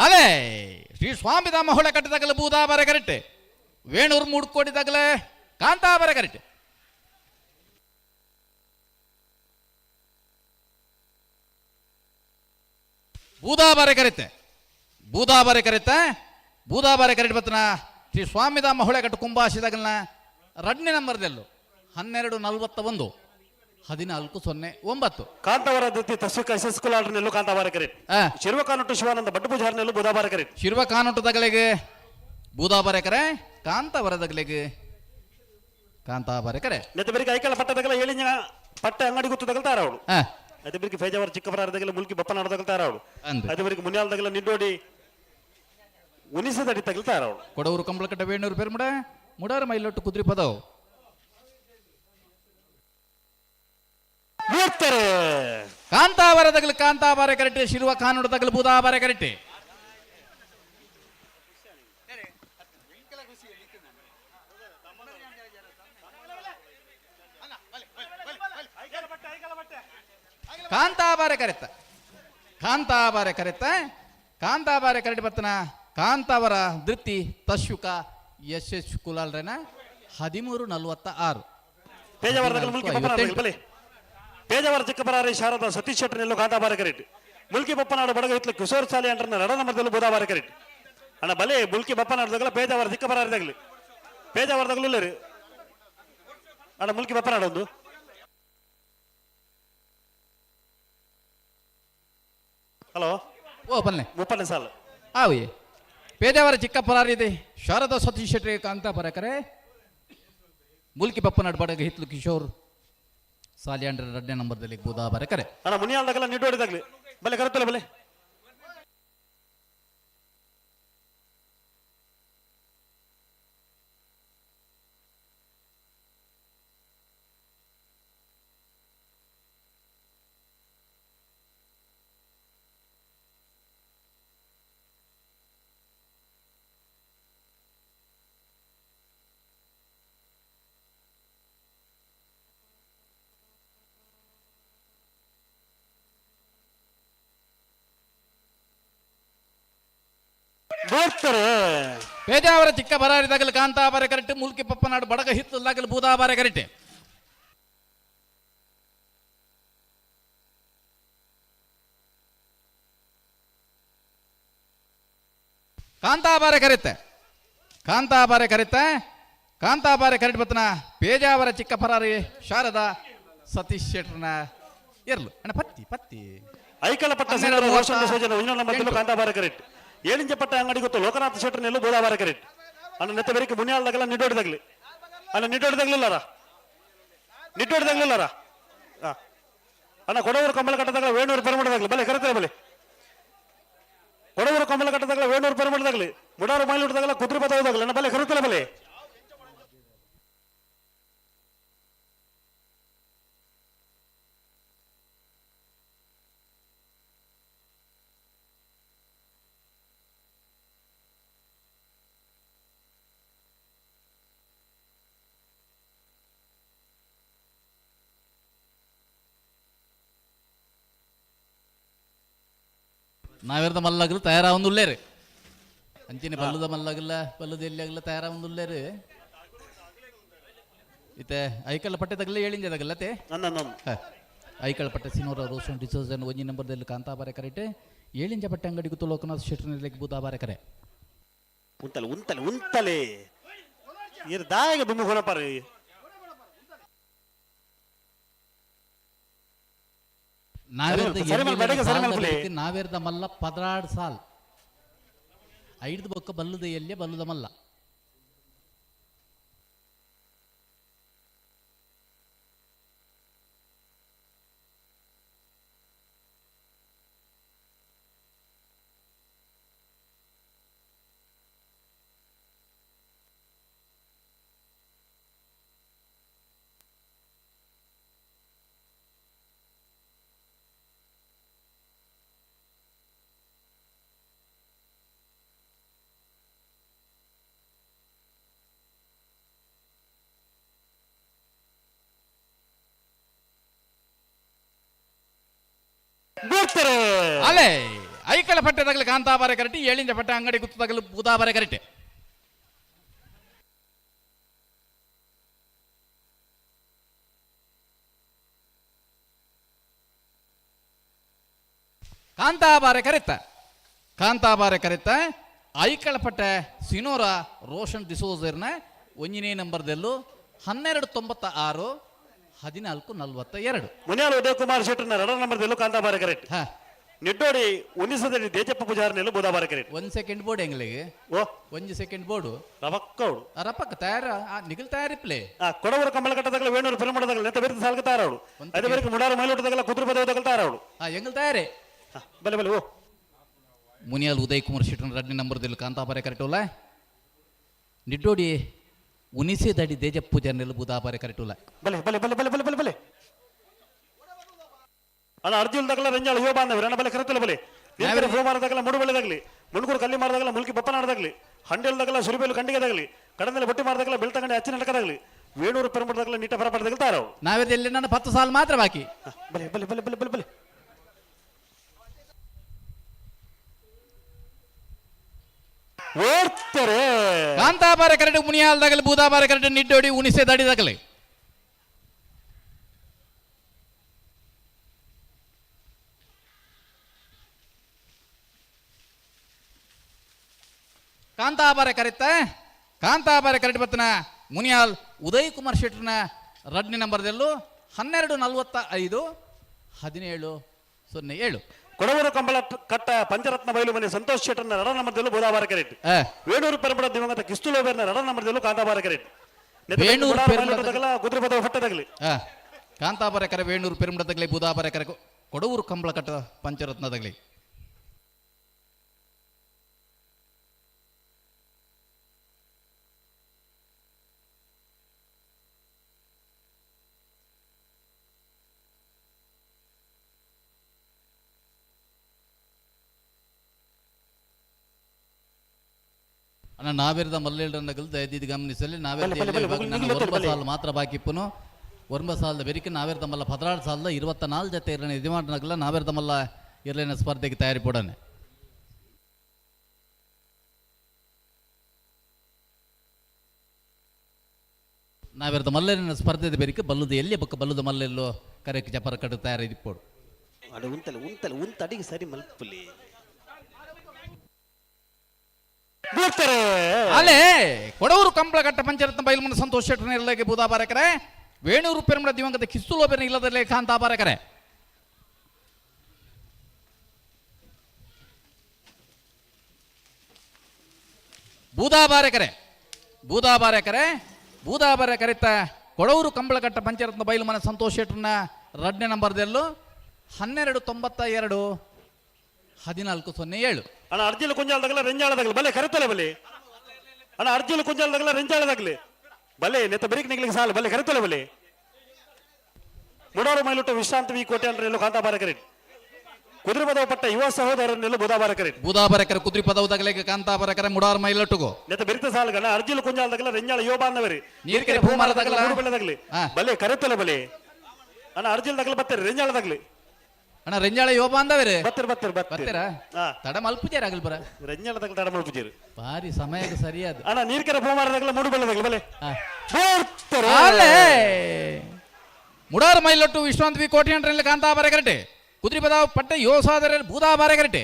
ಅಲೆ ಶ್ರೀ ಸ್ವಾಮಿದಾಮ ಹೊಳೆ ಕಟ್ಟಿದಾಗಲೇ ಬೂದಾಬಾರೆ ಕರೆಕ್ಟೆ ವೇಣೂರು ಮೂಡ್ಕೊಡಿದಾಗಲೇ ಕಾಂತಾಬಾರೆ ಕರೆಕ್ಟೆ ಬೂದಾಬಾರೆ ಕರೆತೆ ಬೂದಾಬಾರೆ ಕರೆಕ್ಟ್ ಬತ್ತನ ಶ್ರೀ ಸ್ವಾಮಿದಾಮ ಹೊಳೆ ಕಟ್ಟು ಕುಂಭಾಶಿದಾಗಲ್ನ ರಡ್ನೆ ನಂಬರ್ದೆಲ್ಲು 12-41-14-09 ಕಾಂತಾವರ ದತ್ತಿ ತಸ್ವಿಕ ಎಸ್ಎಸ್ಕುಲಾಡ್ರನೆಲ್ಲೂ ಕಾಂತಾಬಾರೆ ಕರೆಕ್ಟ್ ಶಿರುವ ಕಾನಟ್ಟು ಶಿವಾನಂದ ಬಟ್ಟು ಪೂಜಾರನೆಲ್ಲೂ ಬೂದಾಬಾರೆ ಕರೆಕ್ಟ್ ಶಿರುವ ಕಾನಟ್ಟು ತಗಲೆಗೆ ಬೂದಾಬಾರೆ ಕರೆ ಕಾಂತಾವರ ತಗಲೆಗೆ ಕಾಂತಾಬಾರೆ ಕರೆ ನೆತ್ತ ಬೇರೆ ಐಕಳ ಪಟ್ಟ ತಗಲ ಹೇಳಿನ ಪಟ್ಟೆ ಅಂಗಡಿ ಗೊತ್ತು ತಗಲ್ತಾರ ಅವಳು ಅದೇ ಬೇರೆ ಫೇಜಾವರ ಚಿಕ್ಕಬರಾರದಾಗಲ ಮುಲ್ಕಿ ಬಪ್ಪನಾಡ ತಗಲ್ತಾರ ಅವಳು ಅದೇ ಬೇರೆ ಮುನ್ಯಾಲದಾಗಲ ನಿಡ್ಡೋಡಿ ಉನಿಸದಡಿ ತಗಲ್ತಾರ ಅವಳು ಕೊಡವರು ಕಂಬಳಕಟ್ಟ ವೇಣೂರು ಪೇರು ಮುಡಾರ ಮೈಲೊಟ್ಟು ಕುದ್ರಿ ಪದವು ಕಾಂತಾವರ ತಗಲು ಕಾಂತಾಬಾರೆ ಕರೆಕ್ಟೆ ಶಿರುವ ಕಾನೂಡು ತಗಲು ಬೂದಾಬಾರೆ ಕರೆಕ್ಟೆ ಕಾಂತಾಬಾರೆ ಕರೆಕ್ಟ್ ಬರ್ತನ ಕಾಂತಾವರ ದೃತ್ತಿ ತಶುಕ ಎಸ್ ಕುಲಾಲ್ರೆನ 13-46 ಪೇಜಾವರ ಚಿಕ್ಕಬರಾರೆ ಶಾರದಾ ಸತೀಶ್ ಶೆಟ್ಟರ್ನೆಲ್ಲೂ ಕಾಂತಾಬಾರೆ ಕರೆಕ್ಟ್ ಮುಲ್ಕಿ ಬಪ್ಪನಾಡು ಬಡಗ ಇತ್ಲು ಕಿಶೋರ್ ಸಾಲಿ ಅಂಟರ್ನ ರಡ ನಂಬರ್ದಲ್ಲೂ ಬೂದಾಬಾರೆ ಕರೆಕ್ಟ್ ಅಣ್ಣ ಬಲೆ ಮುಲ್ಕಿ ಬಪ್ಪನಾಡ್ದಾಗಲ ಪೇಜಾವರ ಚಿಕ್ಕಬರಾರದಾಗಲಿ ಪೇಜಾವರದಾಗಲೂ ಇಲ್ಲ ರೀ ಅಣ್ಣ ಮುಲ್ಕಿ ಬಪ್ಪನಾಡ ಒಂದು ಹಲೋ ಓ ಬಲ್ಲೆ 30ನೇ ಸಾಲು ಆವಿ ಪೇಜಾವರ ಚಿಕ್ಕಪ್ಪರಾರಿದೆ ಶಾರದಾ ಸತೀಶ್ ಶೆಟ್ಟಿ ಕಾಂತ ಬರಕರೆ ಮುಲ್ಕಿ ಪಪ್ಪನಾಡ್ ಬಡಗ ಹಿತ್ಲು ಕಿಶೋರ್ ಸಾಲಿಯಾಂಡ್ರ 2ನೇ ನಂಬರ್ದಲ್ಲಿ ಬೂದಾ ಬರಕರೆ ಅಣ್ಣ ಮುನಿಯಾಲ್ದಾಗೆಲ್ಲ ನಿಡ್ಡೋಡಿದಾಗ್ಲಿ ಬಲೆ ಕರೆತ್ತಲ್ಲ ಬಲೆ ಪೇಜಾವರ ಚಿಕ್ಕ ಬರಾರಿದಾಗಲು ಕಾಂತಾ ಬಾರೆ ಕರೆಕ್ಟ್ ಮುಲ್ಕಿ ಪಪ್ಪನಾಡು ಬಡಗ ಹಿತ್ತಲಾಗಲು ಬೂದಾ ಬಾರೆ ಕರೆಕ್ಟ್ ಕಾಂತಾ ಬಾರೆ ಕರೆತ್ತೆ ಕಾಂತಾ ಬಾರೆ ಕರೆಕ್ಟ್ ಬತ್ತನ ಪೇಜಾವರ ಚಿಕ್ಕ ಪರಾರಿ ಶಾರದಾ ಸತೀಶ್ ಶೆಟ್ರನ ಇರ್ಲು ಅಣ್ಣ ಪತ್ತಿ ಐಕಳ ಪಟ್ಟ ಕಾಂತಾ ಬಾರೆ ಕರೆಕ್ಟ್ ಏಳಿಂಚ ಪಟ್ಟ ಅಂಗಡಿ ಗೊತ್ತು ಲೋಕನಾಥ ಶೆಟ್ಟರ್ನೆಲ್ಲೂ ಬೋದಾವಾರ ಕರೆಕ್ಟ್ ಅಣ್ಣ ನೆತ್ತ ಬೆರಕೆ ಮುನಿಯಾಲ್ದಾಗೆಲ್ಲ ನಿಡ್ಡೋಡಿದಾಗ್ಲಿ ಅಲ್ಲ ನಿಡ್ಡೋಡಿದಾಗ್ಲಿಲ್ಲಾರ ಅಣ್ಣ ಕೊಡವರು ಕಂಬಳ ಕಟ್ಟದಾಗಲ ವೇಣೂರು ಪರಮಡದಾಗ್ಲಿ ಬಲೆ ಕರೆತಾರೆ ಬಲೆ ಕೊಡವರು ಕಂಬಳ ಕಟ್ಟದಾಗಲ ವೇಣೂರು ಪರಮಡದಾಗ್ಲಿ ಮುಡಾರು ಮೈಲಿ ಹುಟ್ಟಿದಾಗಲ್ಲ ಕುದುರೆ ಬದಲಾಗಲಿ ಅಣ್ಣ ಬಲೆ ಕರೆತಲ್ಲ ಬಲೆ ನಾವಿರದ ಮಲ್ಲಾಗಲು ತಯಾರಾವಂದುಳ್ಳೇರು ಅಂಚಿನ ಬಲ್ಲದ ಮಲ್ಲಾಗಲ್ಲ ಬಲ್ಲದ ಎಲ್ಲಿ ಆಗಲ್ಲ ತಯಾರಾವಂದುಳ್ಳೇರು ಇತ್ತೆ ಐಕಲ್ ಪಟ್ಟೆ ತಗಲ ಹೇಳಿಂಜದಾಗಲ್ಲತೆ ಐಕಳ ಪಟ್ಟೆ ಸಿನೋರ ರೋಷನ್ ಡಿಸೋಜನ್ 1 ನಂಬರ್ದಲ್ಲಿ ಕಾಂತಾ ಬಾರೆ ಕರೆಕ್ಟ್ ಏಳಿಂಜ ಪಟ್ಟೆ ಅಂಗಡಿ ಗುತ್ತು ಲೋಕನಾಥ್ ಶೆಟ್ಟರ್ನಲ್ಲಿ ಬೂದಾ ಬಾರೆ ಕರೆ ಉಂತಲೆ ಇರ್ ದಾಯಿಗೆ ಬಿಮ್ಮು ಹೊರಪಾರಿ ನಾವೇರ್ದ ಮಲ್ಲ 16 ಸಾಲ್ 5 ಬೊಕ್ಕ ಬಲ್ಲುದ ಎಲ್ಲೇ ಬಲ್ಲುದ ಮಲ್ಲ ಅಲ್ಲೇ ಐಕಳ ಪಟ್ಟೆ ತಗಲು ಕಾಂತಾ ಬಾರೆ ಕರೆಕ್ಟ್ ಏಳಿಂಜ ಪಟ್ಟೆ ಅಂಗಡಿ ಗುತ್ತು ತಗಲು ಬೂದಾ ಬಾರೆ ಕರೆಕ್ಟ್ ಕಾಂತಾ ಬಾರೆ ಕರೆತ್ತ ಐಕಳ ಪಟ್ಟೆ ಸಿನೋರ ರೋಷನ್ ಡಿಸೋಜರ್ನ 1ನೇ ನಂಬರ್ದಲ್ಲೂ 1296 1442 ಮುನಿಯಾಲ್ ಉದಯ ಕುಮಾರ್ ಶೆಟ್ಟರ್ನ 2ನೇ ನಂಬರ್ದಲ್ಲೂ ಕಾಂತಾ ಬಾರೆ ಕರೆಕ್ಟ್ ನಿಡ್ಡೋಡಿ ಉನ್ನಿಸದಲ್ಲಿ ದೇಜಪ್ಪ ಪೂಜಾರನೆಲ್ಲೂ Budabare correct 1 second board ಎಂಗ್ಲಿಗೆ 1 ಸೆಕೆಂಡ್ ಬೋರ್ಡು ರಪಕ್ಕ ತಯಾರ ನಿಗಲ್ ತಯಾರಿಪ್ಲೆ ಕೊಡವರ ಕಂಬಳ ಕಟ್ಟದಾಗಲ ವೇಣೂರು ಫಿಲ್ಮಡದಾಗಲ ನೆತ್ತ ಬೇರೆ ಸಾಲ್ಕ ತಾರಾವಳು ಅದೇ ಬೇರೆ ಮುಡಾರು ಮೈಲೋಟದಾಗಲ ಕುದುರೆ ಬದಲಾಗಲ ತಾರಾವಳು ಎಂಗಲ್ ತಯಾರೇ ಬಲೆ ಬಲೆ ಓ ಮುನಿಯಾಲ್ ಉದಯ್ ಕುಮಾರ್ ಶೆಟ್ಟರ್ನ 2ನೇ ನಂಬರ್ದಲ್ಲಿ ಕಾಂತಾ ಬಾರೆ ಕರೆಕ್ಟ್ ಇಲ್ಲ ನಿಡ್ಡೋಡಿ ಉನಿಸೆ ದಡಿ ದೇಜಪ್ಪ ಪೂಜಾರನೆಲ್ಲೂ ಬೂದಾ ಬಾರೆ ಕರೆಕ್ಟ್ ಇಲ್ಲ ಬಲೆ ಬಲೆ ಬಲೆ ಬಲೆ ಬಲೆ ಬಲೆ ಬಲೆ ಅಣ್ಣ ಅರ್ಜುನ್ ದಗಲ ರಂಜಾಳ ಯುವ ಬಾಂಧವ್ರು ಅಣ್ಣ ಬಲೆ ಕರೆತಲ್ಲ ಬಲೆ ದೇವರ ಹೋಮಾರದಾಗಲ ಮುಡು ಬೆಳೆದಾಗಲಿ ಮುಣುಕೂರು ಕಲ್ಲಿ ಮಾರದಾಗಲ ಮುಲ್ಕಿ ಬಪ್ಪನಾಡದಾಗಲಿ ಹಂಡೆಲ್ದಾಗಲ ಸುರಿಬೇಲು ಕಂಡಿಗೆದಾಗಲಿ ಕಡದಲ್ಲಿ ಬಟ್ಟಿ ಮಾರದಾಗಲ ಬೆಳ್ತಂಗಡಿ ಅಚ್ಚಿನ ನಡಕದಾಗಲಿ ವೇಣೂರು ಪರಮಡದಾಗಲ ನೀಟ ಪರಪಡದಾಗಲ ತಾರವು ನಾವೆಲ್ಲಿ ನನ್ನ 10 ಸಾಲ್ ಮಾತ್ರ ಬಾಕಿ ಬಲೆ ಬಲೆ ಬಲೆ ಬಲೆ ಬಲೆ ಬಲೆ ಓಡ್ತಾರೆ ಕಾಂತಾ ಬಾರೆ ಕರೆಕ್ಟ್ ಮುನಿಯಾಲ್ದಾಗಲಿ ಬೂದಾ ಬಾರೆ ಕರೆಕ್ಟ್ ನಿಡ್ಡೋಡಿ ಉಣಿಸೆ ದಾಡಿದಾಗಲಿ ಕಾಂತಾ ಬಾರೆ ಕರೆಕ್ಟ್ ಬತ್ತನ ಮುನಿಯಾಲ್ ಉದಯ್ ಕುಮಾರ್ ಶೆಟ್ಟರ್ನ 2ನೇ ನಂಬರ್ದಲ್ಲೂ 1245 1707 ಕೊಡವೂರು ಕಂಬಳ ಕಟ್ಟ ಪಂಚರತ್ನ ಬಯಲು ಮನೆ ಸಂತೋಷ್ ಶೆಟ್ಟರ್ನ ರಡನ ಮಧ್ಯದಲ್ಲೂ ಬೋಧಾಬಾರ ಕರೆಟ್ ವೇಣೂರು ಪೆರಮಡ ದಿವಂಗತ ಕಿಸ್ತುಲೋಬೇರ್ನ ರಡನ ಮಧ್ಯದಲ್ಲೂ ಕಾಂತಾಬಾರ ಕರೆಟ್ ಕುದುರೆ ಪದ ಹೊಟ್ಟದಾಗಲಿ ಕಾಂತಾಬಾರ ಕರೆ ವೇಣೂರು ಪೆರುಮಡ ತಗಲಿ ಬುಧಾಬಾರ ಕರೆ ಕೊಡವೂರು ಕಂಬಳ ಕಟ್ಟ ಪಂಚರತ್ನ ತಗಲಿ ನಾವೇರ್ದ ಮಲ್ಲೇಳ್ರನ್ನಗಲ್ ದಯದಿದ್ದು ಗಮನಿಸಲಿ ನಾವೇರ್ದ ಸಾಲ ಮಾತ್ರ ಬಾಕಿಪ್ಪುನು ಒಂಬ ಸಾಲದ ಬೆರಿಕೆ ನಾವೇರ್ದ ಮಲ್ಲ 16 ಸಾಲದ 24 ಜೊತೆ ಇರನೆ ಇದು ಮಾಡಿನಗಲ್ಲ ನಾವೇರ್ದ ಮಲ್ಲ ಇರಲಿನ ಸ್ಪರ್ಧೆಗೆ ತಯಾರಿ ಪಡನೆ ನಾವೇರ್ದ ಮಲ್ಲೇರಿನ ಸ್ಪರ್ಧೆದ ಬೆರಿಕೆ ಬಲ್ಲುದು ಎಲ್ಲಿ ಬಕ್ಕ ಬಲ್ಲುದು ಮಲ್ಲೆಲ್ಲೋ ಕರೆಕ್ಕೆ ಜಪರ ಕಟ್ಟು ತಯಾರಿ ಇಪ್ಪೋಡು ಅದು ಉಂತಡಿಗೆ ಸರಿ ಮಲ್ಪಲಿ ಅಲ್ಲೇ ಕೊಡವೂರು ಕಂಬಳಗಟ್ಟ ಪಂಚರತ್ನ ಬಯಲುಮನ ಸಂತೋಷ ಶೆಟ್ಟರ್ನ ಇರಲಿಕ್ಕೆ ಬುಧಾಬಾರಕರೆ ವೇಣೂರು ಪೆರುಮಡ ದಿವಂಗತ ಕಿಸ್ತುಲೋಬೆರ್ನ ಇಲ್ಲದಲ್ಲೇ ಕಾಂತಾಬಾರಕರೆ ಬೂದಾಬಾರಕರೆ ಕೊಡವೂರು ಕಂಬಳಗಟ್ಟ ಪಂಚರತ್ನ ಬಯಲುಮನ ಸಂತೋಷ ಶೆಟ್ಟರ್ನ 2ನೇ ನಂಬರ್ದಲ್ಲೂ 1292 1407 ಅಣ್ಣ ಅರ್ಜಿಲು ಕುಂಜಾಲದಾಗಲ ರೆಂಜಾಳದಾಗಲಿ ಬಲೆ ಕರೆತಲೆ ಬಲೆ ಅಣ್ಣ ಅರ್ಜಿಲು ಕುಂಜಾಲದಾಗಲ ರೆಂಜಾಳದಾಗಲಿ ಬಲೆ ನೆತ್ತ ಬರೀಕ್ ನಿಗ್ಲಿಕ್ಕೆ ಸಾಲ ಬಲೆ ಕರೆತಲೆ ಬಲೆ ಮುಡೋರು ಮೈಲುಟ್ಟು ವಿಶ್ರಾಂತಿ ವಿ ಕೋಟೆ ಅಂದ್ರೆ ಎಲ್ಲೋ ಕಾಂತಾಬಾರ ಕರೆ ಕುದುರೆ ಪದವ ಪಟ್ಟ ಯುವ ಸಹೋದರನ್ನೆಲ್ಲ ಬುಧಾಬಾರಕರೆ ಕುದುರೆ ಪದವದಾಗಲಿಗೆ ಕಾಂತಾಬಾರಕರೆ ಮುಡಾರ್ ಮೈಲಟ್ಟುಗೋ ನೆತ್ತ ಬೆರಿತ ಸಾಲಗಣ ಅರ್ಜಿಲು ಕುಂಜಾಲದಾಗಲ ರೆಂಜಾಳ ಯುವ ಬಾಂಧವರಿ ನೀರ್ಕೆರೆ ಭೂಮಾರದಾಗಲ ಬೆಳೆದಾಗಲಿ ಬಲೆ ಕರೆತಲೆ ಬಲೆ ಅಣ್ಣ ಅರ್ಜಿಲ್ದಾಗಲ ಬತ್ತರಿ ರೆಂಜಾಳದಾಗಲಿ ಅಣ್ಣ ರೆಂಜಾಳ ಯುವ ಬಾಂಧವರೇ ಬರ್ತೀರಾ ತಡ ಮಲ್ಪುಜಾರ ಆಗಲ್ ಬರ ರೆಂಜಾಳದಾಗಲ ತಡ ಮಲ್ಪುಜಾರ ಭಾರಿ ಸಮಯಕ್ಕೆ ಸರಿಯಾದ ಅಣ್ಣ ನೀರ್ಕೆರೆ ಭೂಮಾರದಾಗಲ ಮೂಡು ಬೆಳೆದಾಗಲಿ ಬಲೆ ಮುಡಾರ್ ಮೈಲೊಟ್ಟು ವಿಶ್ರಾಂತ ವಿ ಕೋಟೆ ಅಂಟ್ರಲ್ಲಿ ಕಾಂತಾಬಾರ ಕರೆಟೆ ಕುದುರೆ ಪದಾವ ಪಟ್ಟ ಯೋಸಾದರೆ ಬೂದಾಬಾರ ಕರೆಟೆ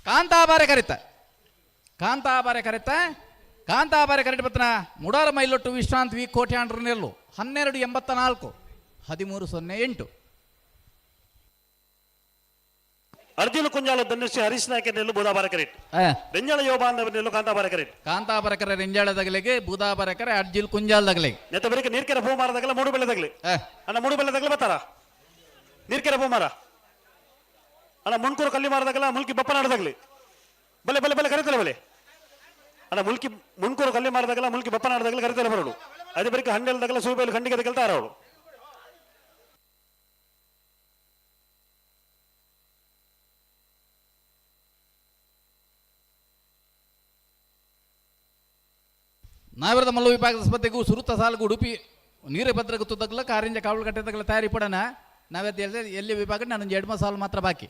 ಕಾಂತಾಬಾರ ಕರೆಟ್ ಬತ್ತನ ಮುಡಾರ ಮೈಲೊಟ್ಟು ವಿಶ್ರಾಂತ್ ವಿ ಕೋಟೆ ಅಂಟ್ರನೆಲ್ಲು 1284 1308 ಅರ್ಜುನ ಕುಂಜಾಲ ಧನುಷ್ಯ ಹರೀಶ್ ನಾಯಕನೆಲ್ಲೂ ಬುಧಾಬಾರ ಕರೆಟ್ ರೆಂಜಾಳ ಯುವ ಬಾಂಧವನೆಲ್ಲೂ ಕಾಂತಾಬಾರ ಕಾಂತಾಬಾರಕರೆ ರೆಂಜಾಳದಾಗಲಿಗೆ ಬುಧಾಬಾರಕರೆ ಅರ್ಜಿಲ್ ಕುಂಜಾಲದಾಗಲಿಗೆ ನೆತ್ತ ಬರೀಕ ನೀರ್ಕೆರೆ ಭೂಮಾರದಾಗಲ ಮೂಡು ಬೆಳೆದಾಗಲಿ ಅಣ್ಣ ಮೂಡು ಬೆಳೆದಾಗಲಿ ಬರ್ತಾರ ನೀರ್ಕೆರೆ ಭೂಮಾರ ಅಣ್ಣ ಮುಣ್ಕೂರು ಕಲ್ಲಿ ಮಾರದಾಗಲ ಮುಲ್ಕಿ ಬಪ್ಪನಾಡದಾಗಲಿ ಬಲೆ ಬಲೆ ಬಲೆ ಕರೆತಲೆ ಬಲೆ ಅಣ್ಣ ಮುಣ್ಕೂರು ಕಲ್ಲಿ ಮಾರದಾಗಲ ಮುಲ್ಕಿ ಬಪ್ಪನಾಡದಾಗಲಿ ಕರೆತಲೆ ಬರೋಡು ಅದೇ ಬರೀಕ ಹಂಡೆಲ್ದಾಗಲ ಸೂಬೇಲು ಖಂಡಿಗೆ ಕೆಲ್ತಾರ ಅವಳು ನಾವಿರದ ಮಲ್ಲ ವಿಭಾಗದ ಸ್ಪರ್ಧೆಗೂ ಸುರುತ ಸಾಲಗೂ ಉಡುಪಿ ನೀರಭದ್ರಗೂ ತುದಗ್ಲ ಕಾರಿಂಜ ಕಾವಲು ಕಟ್ಟೆದಗಲ ತಯಾರಿ ಪಡೋಣ ನಾವೇ ಎಲ್ಲಿ ವಿಭಾಗ ನಾನು 2 ಸಾಲು ಮಾತ್ರ ಬಾಕಿ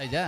ಐಜಾ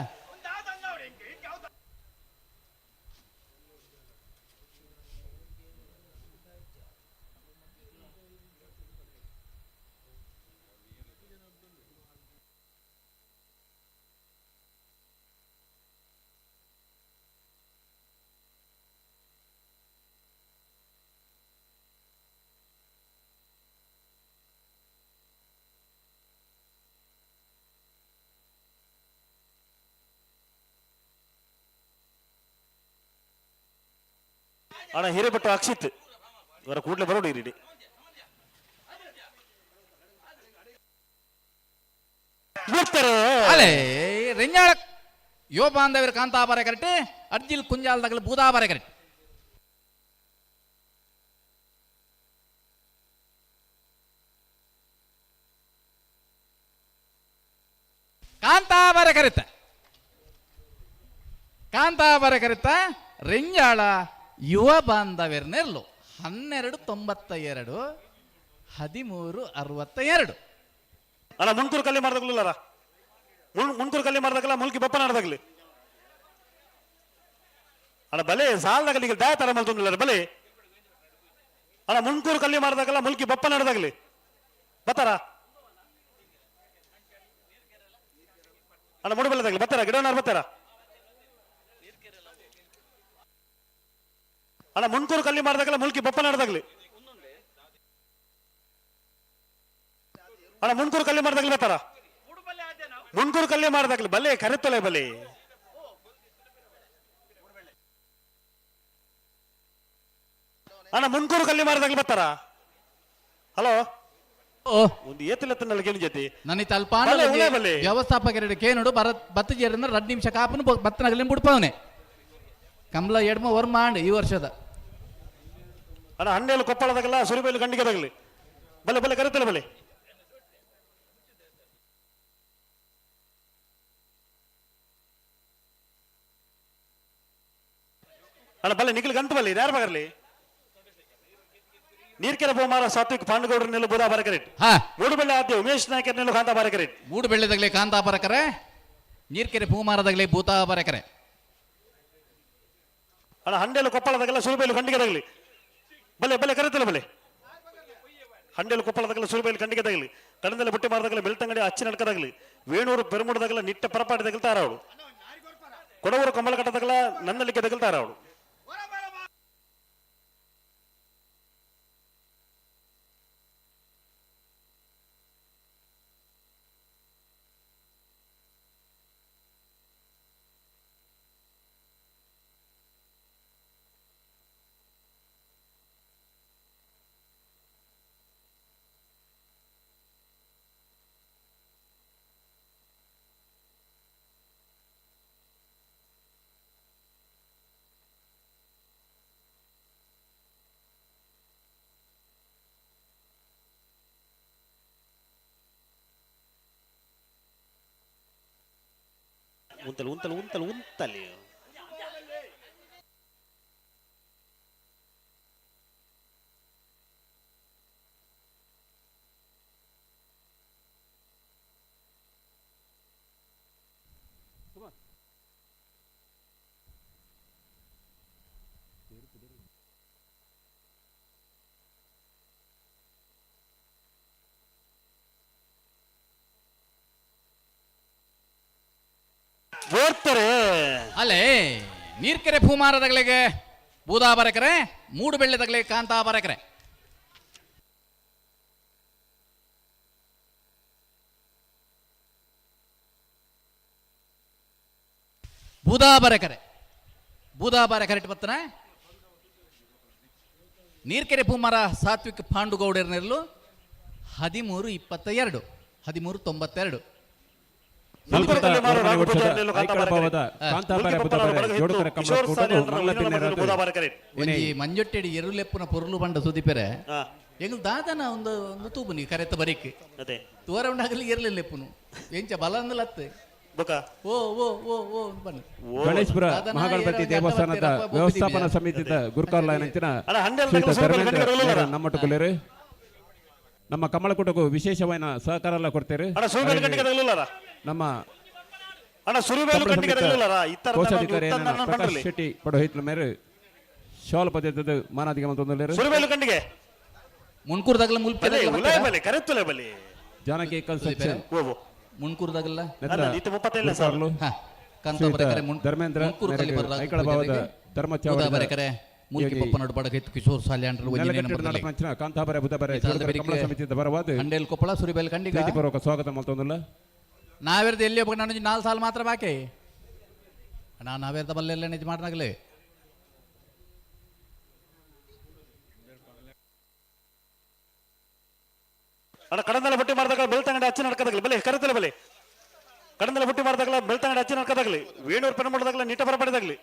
ಅಣ್ಣ ಹಿರೇಪಟ್ಟು ಅಕ್ಷಿತ್ ಇವರ ಕೂಡಲೇ ಬರೋಡಿ ಇರಿ ರೆಂಜಾಳ ಯುವ ಬಾಂಧವರ ಕಾಂತಾಬಾರ ಕರೆಕ್ಟ್ ಅರ್ಜಿಲ್ ಕುಂಜಾಲದಾಗಲ ಬೂದಾಬಾರ ಕರೆಕ್ಟ್ ಕಾಂತಾಬಾರ ಕರೆತ ರೆಂಜಾಳ ಯುವ ಬಾಂಧವ್ಯರ್ನೆಲ್ಲು 1292 1362 ಅಣ್ಣ ಮುಣ್ಕೂರು ಕಲ್ಲಿ ಮಾಡ್ದಾಗಲಿಲ್ಲ ಮುಣ್ಕೂರು ಕಲ್ಲಿ ಮಾಡ್ದಾಗಲ್ಲ ಮುಲ್ಕಿ ಬಪ್ಪ ನಾಡ್ದಾಗ್ಲಿ ಅಣ್ಣ ಬಲೆ ಸಾಲದಾಗಲಿ ಈಗ ದಾಯ ತರ ಮಲ್ತೊಂದಿಲ್ಲ ಬಲೆ ಅಣ್ಣ ಮುಣ್ಕೂರು ಕಲ್ಲಿ ಮಾಡ್ದಾಗಲ್ಲ ಮುಲ್ಕಿ ಬಪ್ಪ ನಾಡ್ದಾಗ್ಲಿ ಬತ್ತಾರ ಅಣ್ಣ ಮೂಡುಬೆಲ್ಲದಾಗಲಿ ಬರ್ತಾರ ಗಿಡವನಾರು ಬರ್ತಾರ ಅಣ್ಣ ಮುನ್ಕೂರು ಕಲ್ಲಿ ಮಾಡಿದಾಗಲ್ಲ ಮುಲ್ಕಿ ಬಪ್ಪನಾಡ್ದಾಗ್ಲಿ ಅಣ್ಣ ಮುನ್ಕೂರು ಕಲ್ಲಿ ಮಾಡಿದಾಗ್ಲಿ ಬರ್ತಾರ ಮುನ್ಕೂರು ಕಲ್ಲಿ ಮಾಡಿದಾಗ್ಲಿ ಬಲ್ಲೆ ಕರೆತ್ತೊಲೆ ಬಲೆ ಅಣ್ಣ ಮುನ್ಕೂರು ಕಲ್ಲಿ ಮಾಡಿದಾಗ್ಲಿ ಬರ್ತಾರ ಹಲೋ ಒಂದು ಏತಿಲತ್ತನಲ್ಲ ಕೇಳಿ ಜೊತೆ ನನಗೆ ತಲ್ಪಾನ ವ್ಯವಸ್ಥಾಪಕರ ಕೇನೋಡು ಬತ್ತಜೇರನ್ನ 2 ನಿಮಿಷ ಕಾಪನು ಬತ್ತನಗಲಿ ಬಿಡ್ಪವನೆ ಕಂಬಳ ಎಡ್ಮ ವರ್ಮಾಂಡ್ ಈ ವರ್ಷದ ಅಣ್ಣ ಹಣ್ಣೆಲ್ಲ ಕೊಪ್ಪಳದಾಗಲ್ಲ ಸುರಿಬೇಲು ಗಂಡಿಗೆದಾಗಲಿ ಬಲೆ ಬಲೆ ಕರೆತಲ್ಲ ಬಲೆ ಅಣ್ಣ ಬಲೆ ನಿಖಿಲ್ ಗಂಟು ಬಲ್ಲಿ ಯಾರು ಬಗರ್ಲಿ ನೀರ್ಕೆರೆ ಬೋಮಾರ ಸಾತ್ವಿಕ್ ಪಾಂಡುಗೌಡರನ್ನೆಲ್ಲ ಬೂದಾ ಬರಕರೇಟ್ ಮೂಡುಬೆಳ್ಳೆ ಆದ್ಯ ಉಮೇಶ್ ನಾಯಕರನ್ನೆಲ್ಲ ಕಾಂತಾ ಬರಕರೇಟ್ ಮೂಡುಬೆಳ್ಳೆದಾಗಲೇ ಕಾಂತಾ ಬರಕರೆ ನೀರ್ಕೆರೆ ಭೂಮಾರದಾಗಲೇ ಭೂತಾ ಬರಕರೆ ಅಣ್ಣ ಹಂಡೆಲು ಕೊಪ್ಪಳದಾಗೆಲ್ಲ ಸುರುಬೇಲು ಖಂಡಿಗೆದಾಗಲಿ ಬಲೆ ಬಲೆ ಕರೆತಲ್ಲ ಬಲೆ ಹಂಡೆಲು ಕೊಪ್ಪಳದಾಗೆಲ್ಲ ಸುರುಬೇಲು ಖಂಡಿಗೆದಾಗಲಿ ಕಣದಲ್ಲಿ ಬುಟ್ಟಿ ಮಾರದಾಗಲ್ಲ ಬೆಳ್ತಂಗಡಿ ಅಚ್ಚಿ ನಡ್ಕದಾಗಲಿ ವೇಣೂರು ಪೆರುಮುಡದಾಗಲ್ಲ ನಿಟ್ಟ ಪರಪಾಟಿ ತಗಲ್ತಾರ ಅವಳು ಕೊಡವೂರು ಕಮಲ ಕಟ್ಟದಾಗಲ್ಲ ನನ್ನಲ್ಲಿಗೆ ತಗಲ್ತಾರ ಅವಳು ಉಂತಲಿ ಅಲ್ಲೇ ನೀರ್ಕೆರೆ ಭೂಮಾರದಾಗಲಿಗೆ ಬೂದಾ ಬರಕರೆ ಮೂಡುಬೆಳ್ಳೆದಾಗಲೇ ಕಾಂತಾ ಬರಕರೆ ಬೂದಾ ಬರಕರೆ ಬತ್ತನ ನೀರ್ಕೆರೆ ಭೂಮಾರ ಸಾತ್ವಿಕ್ ಪಾಂಡುಗೌಡರನೆರಲು 1322 ಮಂಜೊಟ್ಟೆಡಿ ಎರುಲೆಪ್ಪನ ಪೊರುಲು ಬಂಡ ಸುದಿಪೆರೆ ಎಂಗ್ ದಾದನ ಒಂದು ತೂಪು ನೀ ಕರೆತ ಬರಿಕ್ ತೋರ ಉಂಡಾಗಲಿ ಎರ್ಲೆಪ್ಪುನು ಎಂಚ ಬಲ ಅಂದಲತ್ತೆ ಓ ಓ ಓ ಓ ಬನ್ನಿ ಗಣೇಶ್ಪುರ ಮಹಾಗಣಪತಿ ದೇವಸ್ಥಾನದ ವ್ಯವಸ್ಥಾಪನಾ ಸಮಿತಿದ ಗುರುಕಾರ್ಲಾಯನಂಚಿನ ನಮ್ಮೊಟ್ಟುಕೊಲ್ಲಿರು ನಮ್ಮ ಕಮಲಕೂಟಕ್ಕೂ ವಿಶೇಷವಾದ ಸಹಕಾರ ಎಲ್ಲ ಕೊಡ್ತೇವೆ ನಮ್ಮ ಕೋಶಾಧಿಕಾರಿ ಪ್ರಕಾಶ್ ಶೆಟ್ಟಿ ಪಡೋಹಿತ್ಲ ಮೇರೆ ಶಾಲ್ ಪದ್ಧತಿದ ಮಾನಾಧಿಕ ಮಂತೊಂದಲೇರು ಮುನ್ಕೂರ್ದಾಗಲ್ಲ ಮುಲ್ಪೆ ಜಾನಕಿ ಕನ್ಸ್ಟ್ರಕ್ಷನ್ ಮುನ್ಕೂರ್ದಾಗಲ್ಲ ಧರ್ಮೇಂದ್ರ ಐಕಳ ಭಾವದ ಧರ್ಮಚಾವಡಿ ಮೂಲ್ಕಿ ಪಪ್ಪನಡು ಬಡಗೈತು ಕಿಶೋರ್ ಸಾಲ್ಯಾಂಡ್ರು ಕಾಂತಾಬರೆ ಬುಧಬರೆ ಕಮಲ ಸಮಿತಿಯಿಂದ ಬರವಾದ ಹಂಡೇಲ್ ಕೊಪ್ಪಳ ಸುರಿಬೇಲ್ ಕಂಡಿಗೆ ಪ್ರೀತಿಪೂರ್ವಕ ಸ್ವಾಗತ ಮಾಡ್ತೊಂದಲ್ಲ ನಾವೇರ್ದು ಎಲ್ಲಿ ಹೋಗ್ಬೇಕು ನಾನು 4 ಸಾಲ ಮಾತ್ರ ಬಾಕಿ ನಾವೇರ್ದ ಬಲ್ಲೆಲ್ಲ ನಿಜ ಮಾಡ್ನಾಗಲೇ ಅಣ್ಣ ಕಡಂದಲ ಬುಟ್ಟಿ ಮಾಡಿದಾಗ ಬೆಳ್ತಂಗಡಿ ಅಚ್ಚಿ ನಡ್ಕದಾಗಲಿ ಬಲೆ ಕರೆತಲೆ ಬಲೆ ಕಡಂದಲ ಬುಟ್ಟಿ ಮಾಡಿದಾಗಲ ಬೆಳ್ತಂಗಡಿ ಅಚ್ಚಿ ನಡ್ಕದಾಗಲಿ ವೇಣೂರು ಪೆನ ಮಾಡಿದಾಗಲ ನಿಟ್ಟ ಬರಪಡಿದಾಗಲಿ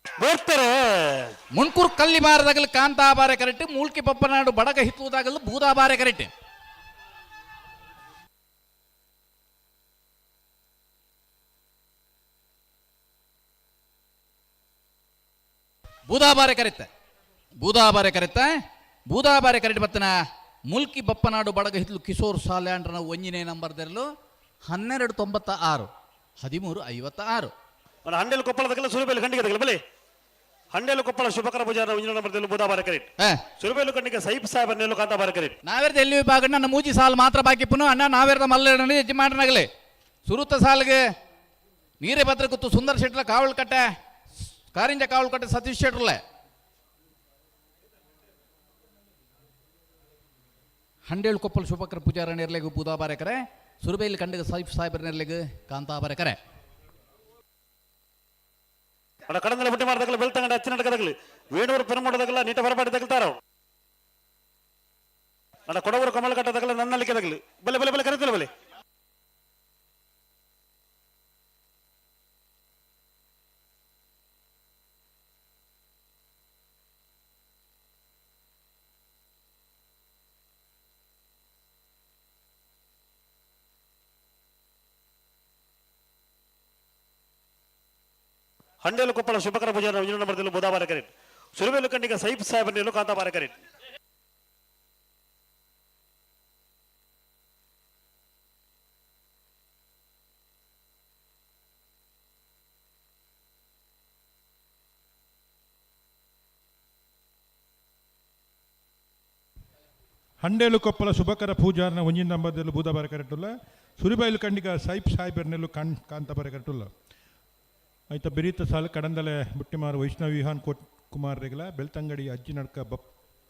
ಬರ್ತಾರೆ ಮುಣ್ಕೂರು ಕಲ್ಲಿ ಬಾರದಾಗಲು ಕಾಂತಾ ಬಾರೆ ಕರೆಕ್ಟ್, ಮೂಲ್ಕಿ ಪಪ್ಪನಾಡು ಬಡಗ ಹಿತ್ತುವುದಾಗಲು ಬೂದಾ ಬಾರೆ ಕರೆಕ್ಟ್. ಬೂದಾಬಾರೆ ಕರೆತ್ತ ಬೂದಾಬಾರೆ ಕರೆಕ್ಟ್ ಬತ್ತನ ಮುಲ್ಕಿ ಬಪ್ಪನಾಡು ಬಡಗ ಹಿತ್ಲು ಕಿಶೋರ್ ಸಾಲ್ಯಾಂಡ್ರನ ಒಂಜಿನೇ ನಂಬರ್ದಲ್ಲೂ 1296 1356. ಹಂಡೆಲು ಕೊಪ್ಪಳದಲ್ಲ ಸುರುಬೇಲು ಖಂಡಿಗೆ ಬಲೆ ಹಂಡೆಲು ಕೊಪ್ಪಳ ಶುಭಕರ ಪೂಜಾರ ಒಂಜಿನ ನಂಬರ್ದಲ್ಲೂ ಬೂದಾಬಾರೆ ಕರೆಕ್ಟ್. ಸುರುಬೇಲು ಖಂಡಿಗೆ ಸೈಪ್ ಸಾಹೇಬರ್ನೆಲ್ಲೂ ಕಾಂತಾಬಾರೆ ಕರೆಕ್ಟ್. ನಾವೆರ್ದ ಎಲ್ಲಿ ವಿಭಾಗ ನನ್ನ ಮೂಜಿ ಸಾಲು ಮಾತ್ರ ಬಾಕಿ ಪುನಃ ಅಣ್ಣ ನಾವೆರ್ದ ಮಲ್ಲೆರಡನೇ ಯಜಮಾನನಾಗಲೇ ಸುರುತ ಸಾಲಿಗೆ ನೀರೇ ಭದ್ರ ಕೂತು ಸುಂದರ್ ಶೆಟ್ಲ ಕಾವಲ್ ಕಟ್ಟೆ ಕಾರಿಂಜ ಕಾವಲ್ ಕಟ್ಟೆ ಸತೀಶ್ ಶೆಟ್ರಲೆ ಹಂಡೇಳು ಕೊಪ್ಪಳ ಶುಭಕರ ಪೂಜಾರ ನೆರ್ಲೆಗೂ ಬೂದಾಬಾರೆ ಕರೆ, ಸುರುಬೇಲಿ ಕಂಡಿಗೆ ಸೈಫ್ ಸಾಹೇಬರ್ ನೆರ್ಲೆಗೂ ಕಾಂತಾಬಾರೆ ಕರೆ. ಅಡ ಕಡಂದಲ ಬುಟ್ಟಿ ಮಾಡಿದಾಗಲ ಬೆಳ್ತಂಗಡ ಹಚ್ಚಿನ ನಡಕದಾಗಲಿ ವೇಣೂರು ಪೆರಮೋಡದಾಗಲ್ಲ ನೀಟ ಬರಪಾಡಿ ತಗಲ್ತಾರ ಅಡ ಕೊಡವರು ಕಮಲ ಕಟ್ಟದಾಗಲ್ಲ ನನ್ನಲ್ಲಿಕೆದಾಗಲಿ ಬಲೆ ಬಲೆ ಬಲೆ ಕರೆತಿಲ್ಲ ಬಲೆ ಹಂಡೇಲು ಕೊಪ್ಪಳ ಶುಭಕರ ಪೂಜಾರ ಒಂಜಿನ ನಂಬರ್ದಲ್ಲೂ ಬೂದಾಬಾರೆ ಕರೆಕ್ಟ್. ಸುರುಬೇಲು ಕಂಡಿಗೆ ಸೈಫ್ ಸಾಹೇಬರ್ನೆಲ್ಲೂ ಕಾಂತಾಬಾರೆ ಕರೆಕ್ಟ್. ಹಂಡೇಲು ಕೊಪ್ಪಳ ಶುಭಕರ ಪೂಜಾರನ ಒಂಜಿನ ನಂಬರ್ದಲ್ಲೂ ಬೂದಾಬಾರೆ ಕರೆಕ್ಟುಲ್ಲ, ಸುರಿಬೈಲು ಕಂಡಿಗ ಸೈಫ್ ಸಾಹೇಬರ್ನೆಲ್ಲೂ ಕಾಂತಾಬಾರೆ ಕರೆಕ್ಟುಲ್ಲ. ಆಯ್ತಾ ಬೆರೀತ ಸಾಲು ಕಡಂದಲೆ ಬುಟ್ಟಿಮಾರು ವೈಷ್ಣವ್ ವಿಹಾನ್ ಕುಮಾರ್ ರೆಗಲ ಬೆಳ್ತಂಗಡಿ ಅಜ್ಜಿ ನಡ್ಕ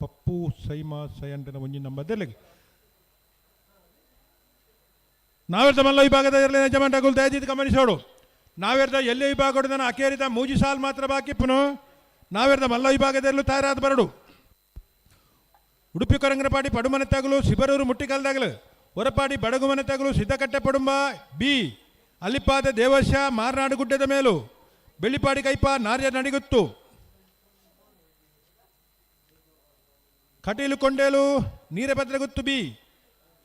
ಪಪ್ಪು ಸೈಮಾ ಸೈಂಡನ ಒಂಜಿ ನಂಬರ್ದಲ್ಲಿ ನಾವೆರ್ದ ಮಲ್ಲ ವಿಭಾಗದ ಇರಲಿ ಯಜಮಾನಗಳು ದಯದಿದ್ದು ಗಮನಿಸೋಡು. ನಾವೆರ್ದ ಎಲ್ಲೇ ವಿಭಾಗಡು ನಾನು ಅಕೇರಿದ ಮೂಜಿ ಸಾಲು ಮಾತ್ರ ಬಾಕಿ ಪುನು ನಾವೆರ್ದ ಮಲ್ಲ ವಿಭಾಗದಲ್ಲೂ ತಯಾರಾದ ಬರಡು. ಉಡುಪಿ ಕೊರಂಗರಪಾಡಿ ಪಡುಮನೆ ತಗಲು ಸಿಬರೂರು ಮುಟ್ಟಿಕಲ್ದಾಗಲು ಹೊರಪಾಡಿ ಬಡಗುಮನೆ ತಗಲು ಸಿದ್ದಕಟ್ಟೆ ಪಡುಂಬ ಬಿ ಅಲ್ಲಿಪಾದ ದೇವಶ ಮಾರನಾಡು ಗುಡ್ಡದ ಮೇಲೂ ಬೆಳ್ಳಿಪಾಡಿ ಕೈಪ ನಾರ್ಯ ನಡಿಗುತ್ತು ಕಟೀಲು ಕೊಂಡೇಲು ನೀರೆಭದ್ರಗುತ್ತು ಬಿ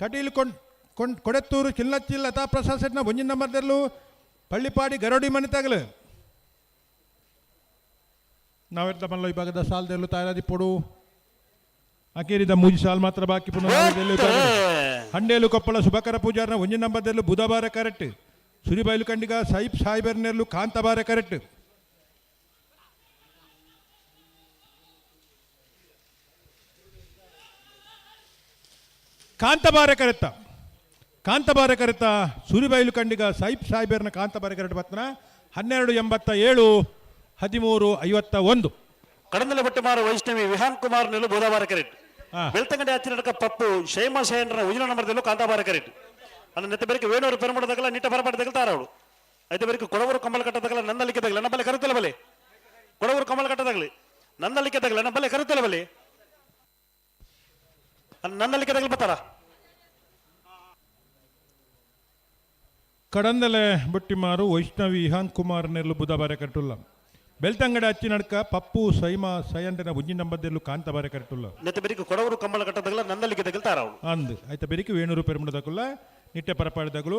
ಕಟೀಲು ಕೊಡೆತ್ತೂರು ಚಿಲ್ಲಚ್ಚಿಲ್ ಲತಾ ಪ್ರಸಾದ್ ಸೆಟ್ನ ಒಂಜಿನ ನಂಬರ್ದಲ್ಲೂ ಪಳ್ಳಿಪಾಡಿ ಗರೋಡಿ ಮನೆ ತಗಲು ನಾವೆರ್ದ ಮಲ್ಲ ವಿಭಾಗದ ಸಾಲದಲ್ಲೂ ತಯಾರಾದಿ ಪೊಡು ಅಕೇರಿದ ಮೂಜಿ ಸಾಲ್ ಮಾತ್ರ ಬಾಕಿ ಪುನಃ ಹಂಡೇಲು ಕೊಪ್ಪಳ ಶುಭಕರ ಪೂಜಾರನ ಒಂಜಿನ ನಂಬರ್ದಲ್ಲೂ ಬುಧವಾರ correct. ಸುರಿಬೈಲು ಕಂಡಿಗ Saif ಸಾಹೇಬರ್ನೆಲ್ಲೂ ಕಾಂತಾಬಾರೆ correct. ಕಾಂತಾಬಾರೆ ಕರೆತ ಸುರಿಬೈಲು ಕಂಡಿಗ Saif ಸಾಹೇಬರ್ನ ಕಾಂತಾಬಾರೆ correct ಬತ್ತನ 1287 1351. Kadandale ಬಟ್ಟೆ ಮಾರು ವೈಷ್ಣವಿ ವಿಹಾನ್ ಕುಮಾರ್ ನೆಲ್ಲು ಬೂದಾಬಾರೆ ಕರೆಕ್ಟ್. ಬೆಳ್ತಂಗಡಿ ಹಚ್ಚಿನ ನಡಕ ಪಪ್ಪು ಶೈಮಾ ಶಯಂಡ್ರನ ಒಂಜಿನ ನಂಬರ್ದಲ್ಲೂ ಕಾಂತಾಬಾರೆ ಕರೆಕ್ಟ್. ಅನ್ನ ನೆತ್ತ ಬೇರೆ ವೇಣೂರು ಪೆರಮೋಡದಾಗಲ್ಲ ನೀಟ ಬರಪಾಡಿ ತಗಲ್ತಾರ ಅವಳು. ಐತೆ ಬೇರೆ ಕೊಡವರು ಕಮಲ ಕಟ್ಟದಾಗಲ್ಲ ನನ್ನಲ್ಲಿಕೆ ತಗಲ ನನ್ನ ಬಲೆ ಕರುತ್ತಲ್ಲ ಬಲೆ ಕೊಡವರು ಕಮಲ ಕಟ್ಟದಾಗಲಿ ನನ್ನಲ್ಲಿಕೆ ತಗಲ ನನ್ನ ಬಲೆ ಕರುತ್ತಲ್ಲ ಬಲೆ ನನ್ನಲ್ಲಿಕೆ ತಗಲ್ ಬತ್ತಾರ. ಕಡಂದಲೆ ಬುಟ್ಟಿಮಾರು ವೈಷ್ಣವಿ ವಿಹಾನ್ ಕುಮಾರ್ ನೆಲ್ಲು ಬುಧವಾರ ಕರೆಕ್ಟುಲ್ಲ. ಬೆಳ್ತಂಗಡಿ ಹಚ್ಚಿ ನಡ್ಕ ಪಪ್ಪು ಸೈಮಾ ಸೈಂಡನ ಒಂಜಿ ನಂಬರ್ದಲ್ಲೂ ಕಾಂತಾಬಾರೆ ಕರೆಕ್ಟುಲ್ಲ. ನೆತ್ತ ಬೇರೆ ಕೊಡವರು ಕಮಲ ಕಟ್ಟದಾಗಲ್ಲ ನನ್ನಲ್ಲಿಕೆ ತಗಲ್ತಾರ ಅವಳು. ಅಂದ್ ಆಯ್ತಾ ಬೇರೆ ವೇಣೂರು ಪೆರಮೋಡದಾಗಲ್ಲ ನಿಟ್ಟೆ ಪರಪಾಡಿದಾಗಲು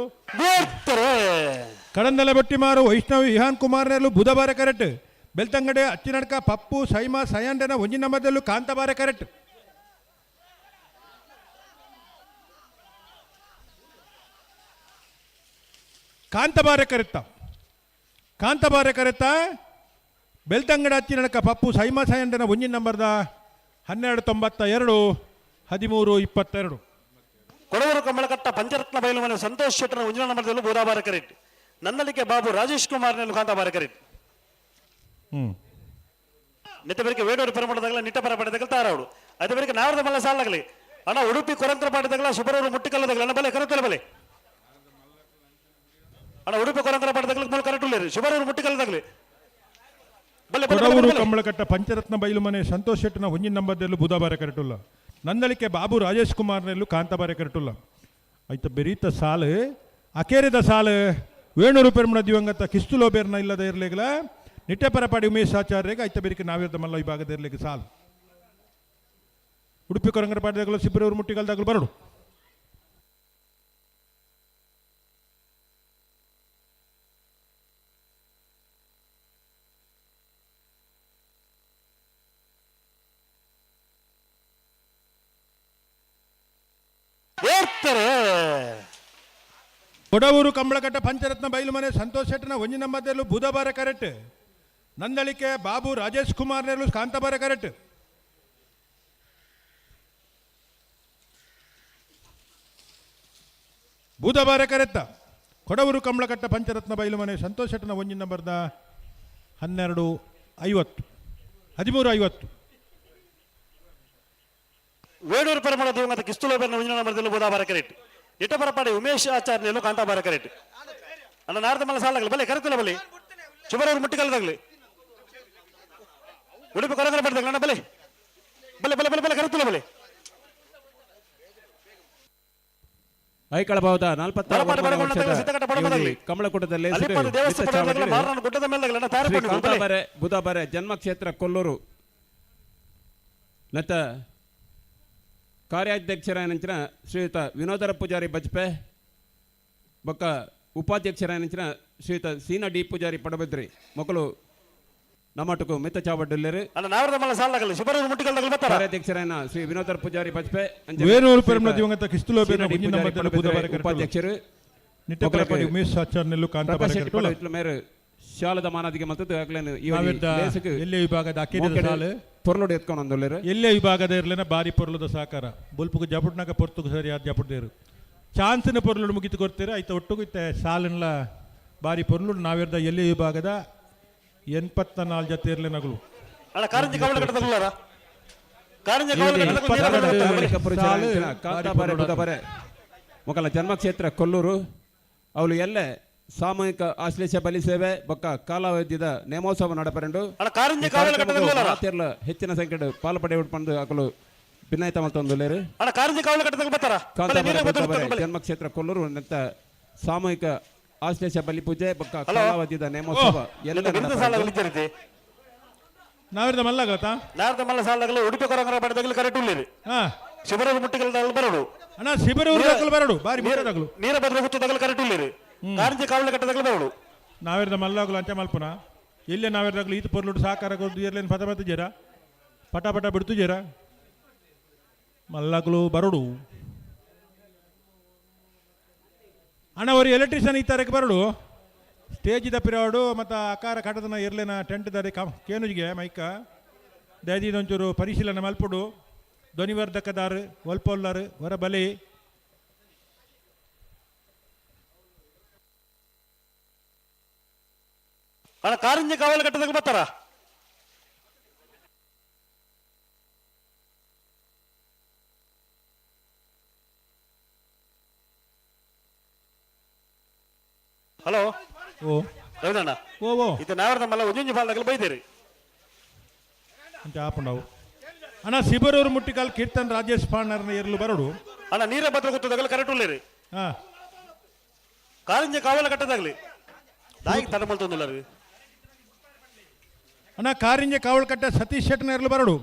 ಕಡಂದಲೆ ಬಟ್ಟಿಮಾರು ವೈಷ್ಣವಿ ವಿಹಾನ್ ಕುಮಾರ್ನೆಲ್ಲೂ ಬುಧವಾರ ಕರೆಕ್ಟ್. ಬೆಳ್ತಂಗಡಿ ಅಚ್ಚಿನಡ್ಕ ಪಪ್ಪು ಸೈಮಾ ಸೈಂಡನ ಒಂಜಿ ನಂಬರ್ದಲ್ಲೂ ಕಾಂತಾಬಾರೆ ಕರೆಕ್ಟ್. ಕಾಂತಾಬಾರೆ ಕರೆತ ಬೆಳ್ತಂಗಡಿ ಅಚ್ಚಿನಡ್ಕ ಪಪ್ಪು ಸೈಮಾ ಸೈಂಡನ ಒಂಜಿ ನಂಬರ್ದ 1292 1322. ಕೊಡವರು ಕಮಲಕಟ್ಟ ಪಂಚರತ್ನ ಬಯಲು ಮನೆ ಸಂತೋಷ್ ಶೆಟ್ಟರ್ನ ಒಂಜಿನ ನಂಬರ್ದಲ್ಲೂ ಬೂದಾಬಾರೆ ಕರೆಕ್ಟ್. ನನ್ನಲ್ಲಿಗೆ ಬಾಬು ರಾಜೇಶ್ ಕುಮಾರ್ನೆಲ್ಲೂ ಕಾಂತಾಬಾರೆ ಕರೆಕ್ಟ್. ನೆತ್ತ ಬೇರೆ ವೇಣೂರು ಪೆರಮೋಡದಾಗಲ್ಲ ನಿಟ್ಟ ಪರಪಾಡಿ ತಗಲ್ತಾರ ಅವಳು. ಅದೇ ಬೇರೆ ನಾವರದ ಮಲ್ಲ ಸಾಲಾಗಲಿ ಅಣ್ಣ ಉಡುಪಿ ಕೊರಂತರ ಪಾಡಿದಾಗಲ್ಲ ಸುಬರೂರು ಮುಟ್ಟಿಕಲ್ಲದಾಗಲ್ಲ ನನ್ನ ಬಲೆ ಕರುತ್ತಲ್ಲ ಬಲೆ ಅಣ್ಣ ಉಡುಪಿ ಕೊರಂತರ ಪಾಡಿದಾಗಲ್ಲ ಮೂಲ ಕರೆಕ್ಟ್ ಇಲ್ಲ ರೀ ಸುಬರೂರು ಮುಟ್ಟಿಕಲ್ಲದಾಗಲಿ ಕೊಡವರು ಕಮಲಕಟ್ಟ ಪಂಚರತ್ನ ಬಯಲು ಮನೆ ಸಂತೋಷ್ ಶೆಟ್ಟನ ಒಂಜಿನ ನಂಬರ್ದಲ್ಲೂ ಬುಧವಾರ ಕರೆಕ್ಟುಲ್ಲ. ನಂದಳಿಕೆ ಬಾಬು ರಾಜೇಶ್ ಕುಮಾರ್ನೆಲ್ಲೂ ಕಾಂತಾಬಾರೆ ಕರೆಕ್ಟುಲ್ಲ. ಆಯ್ತು ಬೆರೀತ ಸಾಲು ಅಕೇರಿದ ಸಾಲು ವೇಣೂರು ಪೆರಮಣ ದಿವಂಗತ ಕಿಸ್ತುಲೋಬೇರ್ನ ಇಲ್ಲದ ಇರಲಿಲ್ಲ ನಿಟ್ಟೆಪರಪಾಡಿ ಉಮೇಶ್ ಆಚಾರ್ಯಗೆ ಐತ ಬೇರಿಕೆ ನಾವಿರದ ಮಲ್ಲ ವಿಭಾಗದಲ್ಲಿ ಸಾಲು ಉಡುಪಿ ಕೊರಂಗರಪಾಡಿದಾಗಲು ಸಿಬ್ಬರೂರು ಮುಟ್ಟಿಗಲ್ದಾಗಲು ಬರಡು ಕೊಡವೂರು ಕಂಬಳಕಟ್ಟ ಪಂಚರತ್ನ ಬೈಲುಮನೆ ಸಂತೋಷ್ ಶೆಟ್ಟನ ಒಂಜಿ ನಂಬರ್ದಲ್ಲೂ ಬುಧವಾರ ಕರೆಕ್ಟ್ ನಂದಳಿಕೆ ಬಾಬು ರಾಜೇಶ್ ಕುಮಾರ್ ನೆರಳು ಕಾಂತಬಾರ ಕರೆಕ್ಟ್ ಬುಧವಾರ ಕರೆತ್ತ ಕೊಡವೂರು ಕಂಬಳಕಟ್ಟ ಪಂಚರತ್ನ ಬೈಲುಮನೆ ಸಂತೋಷ್ ಶೆಟ್ಟನ ಒಂಜಿ ನಂಬರ್ದ 13:50 వేడూరు పరిమళ దివంగత కిస్తులో పెరిగిన ఉంచిన నంబర్దలు బుధాబార కరెక్ట్ ఇటపరపాడి ఉమేష్ ఆచార్యులు కాంతాబార కరెక్ట్ అన్న నారదమల్ల సాలగలు బలే కరెక్టుల బలి చివరూరు ముట్టికల తగలి ఉడిపి కొరంగర పడతగల అన్న బలే బలే బలే బలే బలే ಕರೆಕ್ಟುಲ ಬಲೆ ಐಕಳ ಭಾವದ 40 ಕಮಲಕೂಟದಲ್ಲಿ ಬುಧಬಾರೆ ಜನ್ಮಕ್ಷೇತ್ರ ಕೊಲ್ಲೂರು ನತ್ತ ಕಾರ್ಯಾಧ್ಯಕ್ಷರಾಯನಂಚಿನ ಶ್ರೀಯುತ ವಿನೋದರ ಪೂಜಾರಿ ಬಜ್ಪೆ ಬೊಕ್ಕ ಉಪಾಧ್ಯಕ್ಷರಾಯನಂಚಿನ ಶ್ರೀಯುತ ಸೀನ ಡಿ ಪೂಜಾರಿ ಪಡಬದ್ರಿ ಮೊಕಲು ನಮ್ಮಟುಕು ಮಿತ್ತ ಚಾವಡ್ಡಲ್ಲೇರು ಕಾರ್ಯಾಧ್ಯಕ್ಷರಾಯನ ಶ್ರೀ ವಿನೋದರ ಪೂಜಾರಿ ಬಜ್ಪೆ ಉಪಾಧ್ಯಕ್ಷರು ಉಮೇಶ್ ಆಚಾರ್ಯರು ಮೇರು ಶಾಲದ ಮಾನದಿಗೆ ಮತ್ತು ಎಲ್ಲೇ ವಿಭಾಗದ ಪೊರ್ಲೋಡು ಎತ್ಕೊಂಡು ಒಂದೊಳ್ಳೆರು ಎಲ್ಲೇ ವಿಭಾಗದ ಇರಲಿನ ಬಾರಿ ಪೊರ್ಲದ ಸಾಕಾರ ಬೊಲ್ಪುಗು ಜಪುಟ್ನಾಗ ಪೊರ್ತುಗು ಸರಿಯಾದ ಜಪುಡ್ದೇರು ಚಾನ್ಸಿನ ಪೊರ್ಲುಡು ಮುಗಿತು ಕೊಡ್ತೀರ ಐತ ಒಟ್ಟುಗು ಇತ್ತೆ ಸಾಲಿನ ಬಾರಿ ಪೊರ್ಲುಡು ನಾವಿರ್ದ ಎಲ್ಲೇ ವಿಭಾಗದ 84 ಜೊತೆ ಇರಲಿನಗಳು ಮೊಕಲ ಜನ್ಮಕ್ಷೇತ್ರ ಕೊಲ್ಲೂರು ಅವಳು ಎಲ್ಲೇ ಸಾಮೂಹಿಕ ಆಶ್ಲೇಷ ಬಲಿ ಸೇವೆ ಬೊಕ್ಕ ಕಾಲಾವಧಿದ ನೇಮೋತ್ಸವ ನಡಪರೆಂಡು ಹೆಚ್ಚಿನ ಸಂಖ್ಯೆ ಪಾಲ್ಪಡೆ ಉಟ್ಕೊಂಡು ಹಾಕಲು ಭಿನ್ನಾಯಿತ ಮತ್ತೊಂದು ಜನ್ಮಕ್ಷೇತ್ರ ಕೊಲ್ಲೂರು ಅಂತ ಸಾಮೂಹಿಕ ಆಶ್ಲೇಷ ಬಲಿ ಪೂಜೆ ಬೊಕ್ಕ ಕಾಲಾವಧಿದ ನೇಮೋತ್ಸವ ನಾವಿರ್ದ ಮಲ್ಲ ಗೊತ್ತಾ ನಾರದ ಮಲ್ಲ ಸಾಲಗಳು ಉಡುಪಿ ಕೊರಂಗರ ಪಡೆದಾಗಲು ಕರೆಕ್ಟ್ ಉಳ್ಳೇರಿ ಶಿಬಿರದ ಮುಟ್ಟಿಗಲ್ದಾಗಲು ಬರಡು ಅಣ್ಣ ಶಿಬಿರೂರು ಬರಡು ಬಾರಿ ಮುಟ್ಟದಾಗಲು ನೀರ ಭದ್ರ ಹುತ್ತದಾಗಲು ಕರೆಕ್ಟ್ ಉಳ್ಳೇರಿ ಕಾರಂಜಿ ಕಾವಲ ಕಟ್ಟದಾಗಲು ಬರಡು ನಾವಿರ್ದ ಮಲ್ಲಾಗಲು ಅಂಚ ಮಲ್ಪುನ ಇಲ್ಲೇ ನಾವಿರ್ದಾಗಲು ಈತ ಪೊರ್ಲುಡು ಸಾಕಾರ ಕೊದ್ದು ಇರ್ಲೇನು ಪದ ಪದ ಜರ ಪಟ ಪಟ ಬಿಡ್ತು ಜರ ಮಲ್ಲಾಗಲು ಬರಡು ಅಣ್ಣ ಅವರು ಎಲೆಕ್ಟ್ರಿಷಿಯನ್ ಈ ತಾರೀಕು ಬರಡು ಸ್ಟೇಜ್ ದಪ್ಪಿರೋಡು ಮತ್ತು ಆಕಾರ ಕಟ್ಟದನ ಇರ್ಲೇನ ಟೆಂಟ್ ದಾರಿ ಕೇನುಜಿಗೆ ಮೈಕ ದಯದಿದೊಂಚೂರು ಪರಿಶೀಲನೆ ಮಲ್ಪುಡು ಧ್ವನಿವರ್ಧಕದಾರು ಒಲ್ಪೊಲ್ಲರು ಹೊರ ಬಲಿ ಅಣ್ಣ ಕಾರಂಜಿ ಕಾವಲ ಕಟ್ಟದಾಗ ಬರ್ತಾರ ಹಲೋ ಓ ರವಿನಣ್ಣ ಓ ಇದು ನಾವರ್ದ ಮಲ್ಲ ಉಂಜುಂಜಿ ಫಾಲ್ದಾಗಲು ಬೈದೇರಿ ಅಂತ ಆಪುಂಡವು ಅಣ್ಣ ಶಿಬರೂರು ಮುಟ್ಟಿಕಾಲ್ ಕೀರ್ತನ್ ರಾಜೇಶ್ ಪಾಂಡರ್ನ ಇರಲು ಬರಡು ಅಣ್ಣ ನೀರ ಭದ್ರ ಗೊತ್ತದಾಗಲು ಕರೆಕ್ಟ್ ಉಳ್ಳೇರಿ ಕಾರಂಜಿ ಕಾವಲ ಕಟ್ಟದಾಗಲಿ ದಾಯಿಗೆ ತಡ ಮಲ್ತೊಂದಿಲ್ಲ ರೀ ಅಣ್ಣ ಕಾರಿಂಜೆ ಕಾವಲ್ ಕಟ್ಟೆ ಸತೀಶ್ ಶೆಟ್ಟನ ಇರಲು ಬರಡು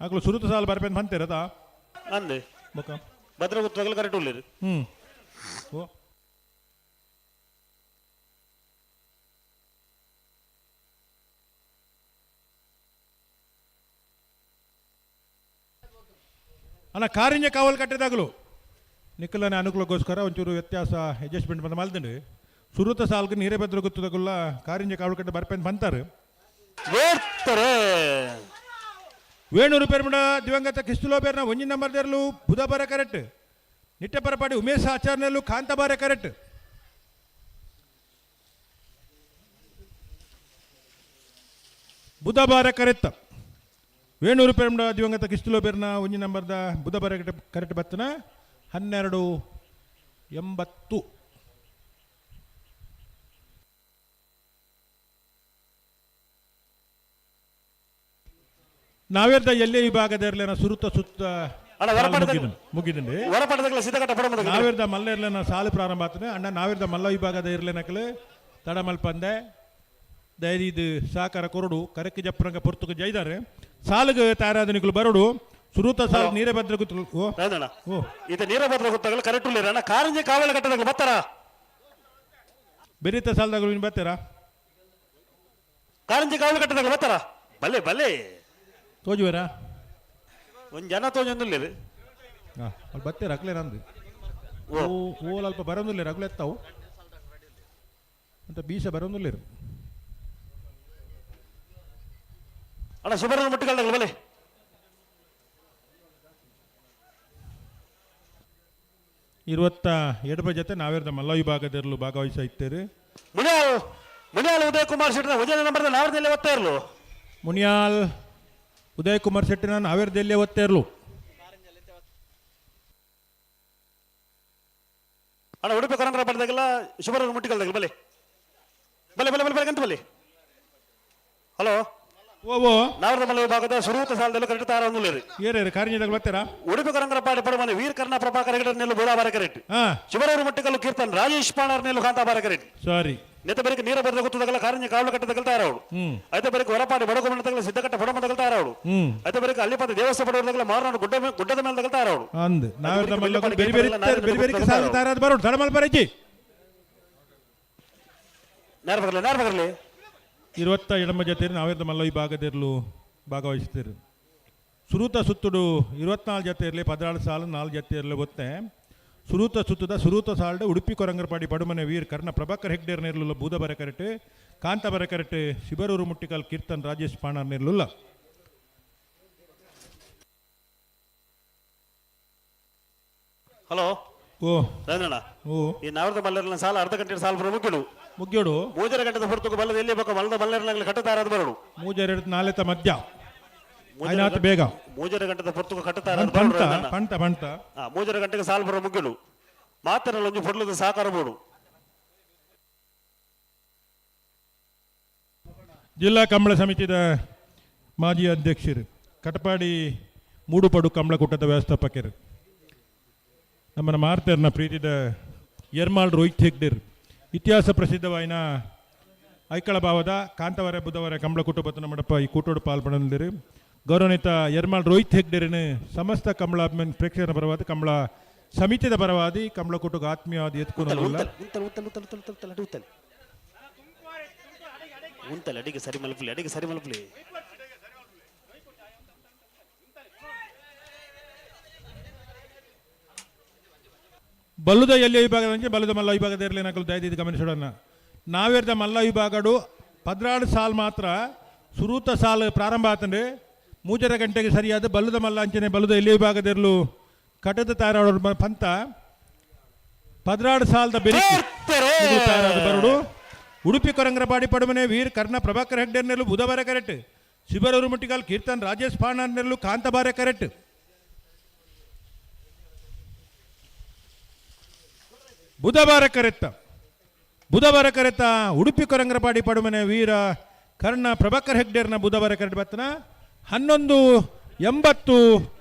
ಆಗ್ಲು ಸುರುತ ಸಾಲ ಬರ್ಬೇನ್ ಬಂತೀರದ ಅಂದೆ ಭದ್ರ ಗೊತ್ತದಾಗಲು ಕರೆಕ್ಟ್ ಉಳ್ಳೇರಿ ಓ ಅಣ್ಣ ಕಾರಿಂಜೆ ಕಾವಲ್ ಕಟ್ಟೆದಾಗಲು ನಿಖಲನೆ ಅನುಕೂಲಕ್ಕೋಸ್ಕರ ಒಂಚೂರು ವ್ಯತ್ಯಾಸ ಅಡ್ಜಸ್ಟ್ಮೆಂಟ್ ಬಂದು ಮಲ್ದಂಡು ಸುರುತ ಸಾಲ್ಗೆ ನೀರೇ ಬದ್ರ ಗೊತ್ತದಾಗಲ್ಲ ಕಾರಿಂಜೆ ಕಾವಲ್ ಕಟ್ಟೆ ಬರ್ಪೇನ್ ಬಂತಾರೆ ವೇಣೂರು ಪೆರ್ಮುಡ ದಿವಂಗತ ಕಿಸ್ತುಲೋಬೇರ್ನ ಒಂಜಿ ನಂಬರ್ದೆರಲು ಬುಧಬಾರ ಕರೆಕ್ಟ್ ನಿಟ್ಟೆಪರಪಾಡಿ ಉಮೇಶ್ ಆಚಾರ್ಯಲು ಕಾಂತಬಾರ ಕರೆಕ್ಟ್ ಬುಧಬಾರ ಕರೆತ್ತ ವೇಣೂರು ಪೆರ್ಮುಡ ದಿವಂಗತ ಕಿಸ್ತುಲೋಬೇರ್ನ ಒಂಜಿ ನಂಬರ್ದ ಬುಧಬಾರ ಕರೆಕ್ಟ್ ಬತ್ತನ 12:80 ನಾವೆರ್ದ ಎಲ್ಲೇ ವಿಭಾಗದ ಸುರುತ ಸುತ್ತ ಮುಗಿದಂಡೆ ನಾವಿರ್ದ ಮಲ್ಲ ಇರ್ಲೇನ ಸಾಲು ಪ್ರಾರಂಭ ಆಗ್ತದೆ ಅಣ್ಣ ನಾವಿರ್ದ ಮಲ್ಲ ವಿಭಾಗದ ಇರ್ಲೇನಕಲು ತಡಮಲ್ಪಂದೆ ದಯದಿದು ಸಹಕಾರ ಕೊರಡು ಕರಕ್ಕೆ ಜಪ್ಪರಂಗ ಪೊರ್ತುಕು ಜೈದಾರೆ ಸಾಲುಗ ತಾರಾಧನಿಕಲು ಬರಡು ಸುರೂತ ಸಾಲು ನೀರಭದ್ರ ಗುತ್ತಲು ಓ ಇದು ನೀರಭದ್ರ ಗುತ್ತಗಳು ಕರೆಕ್ಟ್ ಉಳ್ಳಿರ ಕಾರಂಜಿ ಕಾವಲ ಕಟ್ಟದಾಗ ಬತ್ತಾರ ಬೆರಿತ ಸಾಲದಾಗಲು ನೀನು ಬರ್ತೀರಾ ಕಾರಂಜಿ ಕಾವಲ ಕಟ್ಟದಾಗ ಬತ್ತಾರ ಬಲ್ಲೆ ಬಲ್ಲೆ ತೋಜುವರಾ ಒಂದು ಜನ ತೋಜೊಂದಿಲ್ಲ ಅಲ್ಲಿ ಬರ್ತೀರ ಅಕ್ಲೆ ನಂದು ಓಲ್ ಅಲ್ಪ ಬರೋದಿಲ್ಲ ರಗ್ಲು ಎತ್ತಾವು ಅಂತ ಬೀಸ ಬರೋದಿಲ್ಲ ಅಣ್ಣ ಸುಬರನ ಮುಟ್ಟಿಗಳದಾಗ ಬಲೆ 22 ಜೊತೆ ನಾವೇರ್ದ ಮಲ್ಲ ವಿಭಾಗದಲ್ಲೂ ಭಾಗವಹಿಸಿದ್ದೇವೆ. ಮುನಿಯಾಲ್ ಉದಯ್ ಕುಮಾರ್ ಶೆಟ್ಟಿ ಉದಯ ನಂಬರ್ದ ನಾವೇರ್ದಲ್ಲಿ ಓದ್ತಾ ಇರಲು ಮುನಿಯಾಲ್ ಉದಯ್ ಕುಮಾರ್ ಶೆಟ್ಟಿ ನಾನು ನಾವೇರ್ದಲ್ಲಿ ಓದ್ತಾ ಇರಲು ಅಣ್ಣ ಉಡುಪಿ ಕೊರಂಗರ ಪಡೆದಾಗೆಲ್ಲ ಶುಭರ ಮುಟ್ಟಿಗಳದಾಗ ಬಲೆ ಬಲೆ ಬಲೆ ಬಲೆ ಬಲೆ ಗಂಟು ಬಲೆ ಹಲೋ ಓ ನಾವರ್ದ ಮಲ್ಲ ವಿಭಾಗದ ಸುರೂತ ಸಾಲದಲ್ಲಿ ಕರೆಕ್ಟ್ ತಾರ ಒಂದುಲೇರಿ ಏರೇರಿ ಕಾರ್ಯದಾಗ ಬರ್ತೀರಾ ಉಡುಪಿ ಕೊರಂಗರ ಪಾಡಿ ಪಡಮನೆ ವೀರ್ ಕರ್ಣ ಪ್ರಭಾಕರ ಹೆಗಡೆ ನೆಲ್ಲು ಬೋದಾಬಾರ ಕರೆಕ್ಟ್ ಶಿವರೂರು ಮುಟ್ಟಿಕಲ್ಲು ಕೀರ್ತನ್ ರಾಜೇಶ್ ಪಾಣರ್ ನೆಲ್ಲು ಕಾಂತಾಬಾರ ಕರೆಕ್ಟ್ ಸಾರಿ ನೆತ್ತ ಬರೀಕ ನೀರ ಬರೆದ ಗೊತ್ತದಾಗಲ್ಲ ಕಾರಂಜಿ ಕಾವಲು ಕಟ್ಟ ತಗಲ್ತಾ ಇರೋಳು అయితే ಬರೀಕ ಹೊರಪಾಡಿ ಬಡಗುಮಣ ತಗಲ ಸಿದ್ಧಕಟ್ಟ ಬಡಮ ತಗಲ್ತಾ ಇರೋಳು అయితే ಬರೀಕ ಅಲ್ಲಿಪದ ದೇವಸ್ಥಾನ ಪಡೋದಾಗಲ್ಲ ಮಾರನಾಡು ಗುಡ್ಡದ ಮೇಲೆ ತಗಲ್ತಾ ಇರೋಳು ಅಂದ್ ನಾವೇರ್ದ ಮಲ್ಲ ಬೇರೆ ಬೇರೆ ಬೇರೆ ಸಾಲ ತಾರಾದ ಬರೋಡು ತಡಮಲ್ ಬರಜಿ ನೇರ ಬರಲಿ 27 ಜೊತೆ ನಾವೇರ್ದ ಮಲ್ಲ ವಿಭಾಗದಲ್ಲೂ ಭಾಗವಹಿಸ್ತೀರಿ ಸುರೂತ ಸುತ್ತುಡು 24 ಜೊತೆ ಇರಲಿ 16 ಸಾಲು 4 ಜೊತೆ ಇರಲಿ ಗೊತ್ತೇ ಸುರೂತ ಸುತ್ತದ ಸುರೂತ ಸಾಲ್ಡ್ ಉಡುಪಿ ಕೊರಂಗರಪಾಡಿ ಪಡುಮನೆ ವೀರ್ ಕರ್ಣ ಪ್ರಭಾಕರ್ ಹೆಗ್ಡೇರ್ ನೇರ್ಲುಲ್ಲ ಬೂದಬರ ಕರೆಟ್ ಕಾಂತಬರ ಕರೆಟ್ ಶಿಬರೂರು ಮುಟ್ಟಿಕಲ್ ಕೀರ್ತನ್ ರಾಜೇಶ್ ಪಾಣರ್ ನೇರ್ಲುಲ್ಲ ಹಲೋ ಓ ರಂಗಣ್ಣ ಓ ಈ ನಾವರ್ದ ಮಲ್ಲೆರ್ನ ಸಾಲ ಅರ್ಧ ಗಂಟೆ ಸಾಲ ಬರೋ ಮುಗ್ಯೋಡು ಮೂಜರ ಗಂಟೆದ ಹೊರತು ಬಲ್ಲದ ಎಲ್ಲಿ ಬೇಕು ಮಲ್ಲದ ಮಲ್ಲೆರ್ನಾಗಲಿ ಕಟ್ಟತಾರದು ಬರೋಡು ಮೂಜರ ನಾಳೆತ ಮಧ್ಯ ಆಯ್ನಾತ ಬೇಗ ಮೂಜರ ಗಂಟೆದ ಹೊರತು ಕಟ್ಟತಾರ ಪಂಟ ಪಂಟ ಮೂಜರ ಗಂಟೆಗೆ ಸಾಲ ಬರೋ ಮುಗ್ಗಲು ಮಾತನಲ್ಲಿ ಒಂದು ಹೊಡ್ಲದ ಸಾಕಾರ ಬೋಡು ಜಿಲ್ಲಾ ಕಂಬಳ ಸಮಿತಿದ ಮಾಜಿ ಅಧ್ಯಕ್ಷರು ಕಟಪಾಡಿ ಮೂಡುಪಡು ಕಂಬಳಕೂಟದ ವ್ಯವಸ್ಥಾಪಕರು ನಮ್ಮನ್ನು ಮಾರ್ತೇರ್ನ ಪ್ರೀತಿದ ಯರ್ಮಾಳ್ ರೋಹಿತ್ ಹೆಗ್ಡೇರ್ ಇತಿಹಾಸ ಪ್ರಸಿದ್ಧವಾಯಿನ ಐಕಳ ಭಾವದ ಕಾಂತವರ ಬುಧವಾರ ಕಂಬಳಕೂಟ ಬತ್ತನ ಮಡಪ ಈ ಕೂಟೋಡು ಪಾಲ್ಪಡಲಿರು ಗೌರವನಿತ ಯರ್ಮಾಳ್ ರೋಹಿತ್ ಹೆಗ್ಡೇರಿನ ಸಮಸ್ತ ಕಂಬಳ ಪ್ರೇಕ್ಷಕರ ಪರವಾದ ಕಂಬಳ ಸಮಿತಿದ ಪರವಾದಿ ಕಂಬಳಕೂಟಗ ಆತ್ಮೀಯವಾದ ಎತ್ಕೊಂಡು ಅಡಿಗೆ ಸರಿ ಮಲಪಲಿ ಬಲ್ಲುದ ಎಲ್ಲಿ ವಿಭಾಗದಂಚೆ ಬಲ್ಲುದ ಮಲ್ಲ ವಿಭಾಗದ ಇರಲಿ ನಕಲು ದಯದಿದ್ದು ಗಮನಿಸೋಣ ನಾವೇರ್ದ ಮಲ್ಲ ವಿಭಾಗಡು 16 ಸಾಲ್ ಮಾತ್ರ ಸುರೂತ ಸಾಲ್ ಪ್ರಾರಂಭ ಆತಂದ್ರೆ ಮೂಜರ ಗಂಟೆಗೆ ಸರಿಯಾದ ಬಲ್ಲುದ ಮಲ್ಲ ಅಂಚನೆ ಬಲ್ಲುದ ಎಲ್ಲಿ ವಿಭಾಗದಿರಲು ಕಟದ ತಾರಾಡ ಪಂತ 16 ಸಾಲದ ಬೆರಿಗೆ ಬರಡು ಉಡುಪಿ ಕೊರಂಗರಪಾಡಿ ಪಡುಮನೆ ವೀರ್ ಕರ್ಣ ಪ್ರಭಾಕರ್ ಹೆಗ್ಡೇರ್ ನೆರಳು ಬುಧವಾರ ಕರೆಕ್ಟ್ ಶಿಬರೂರು ಮುಟ್ಟಿಕಲ್ ಕೀರ್ತನ್ ರಾಜೇಶ್ ಪಾಣರ್ ನೆರಳು ಕಾಂತಬಾರೆ ಕರೆಕ್ಟ್ ಬುಧವಾರ ಕರೆತ್ತ ಉಡುಪಿ ಕೊರಂಗರಪಾಡಿ ಪಡುಮನೆ ವೀರ ಕರ್ಣ ಪ್ರಭಾಕರ್ ಹೆಗ್ಡೇರ್ನ ಬುಧವಾರ ಕರೆಕ್ಟ್ ಬತ್ತನ 11:80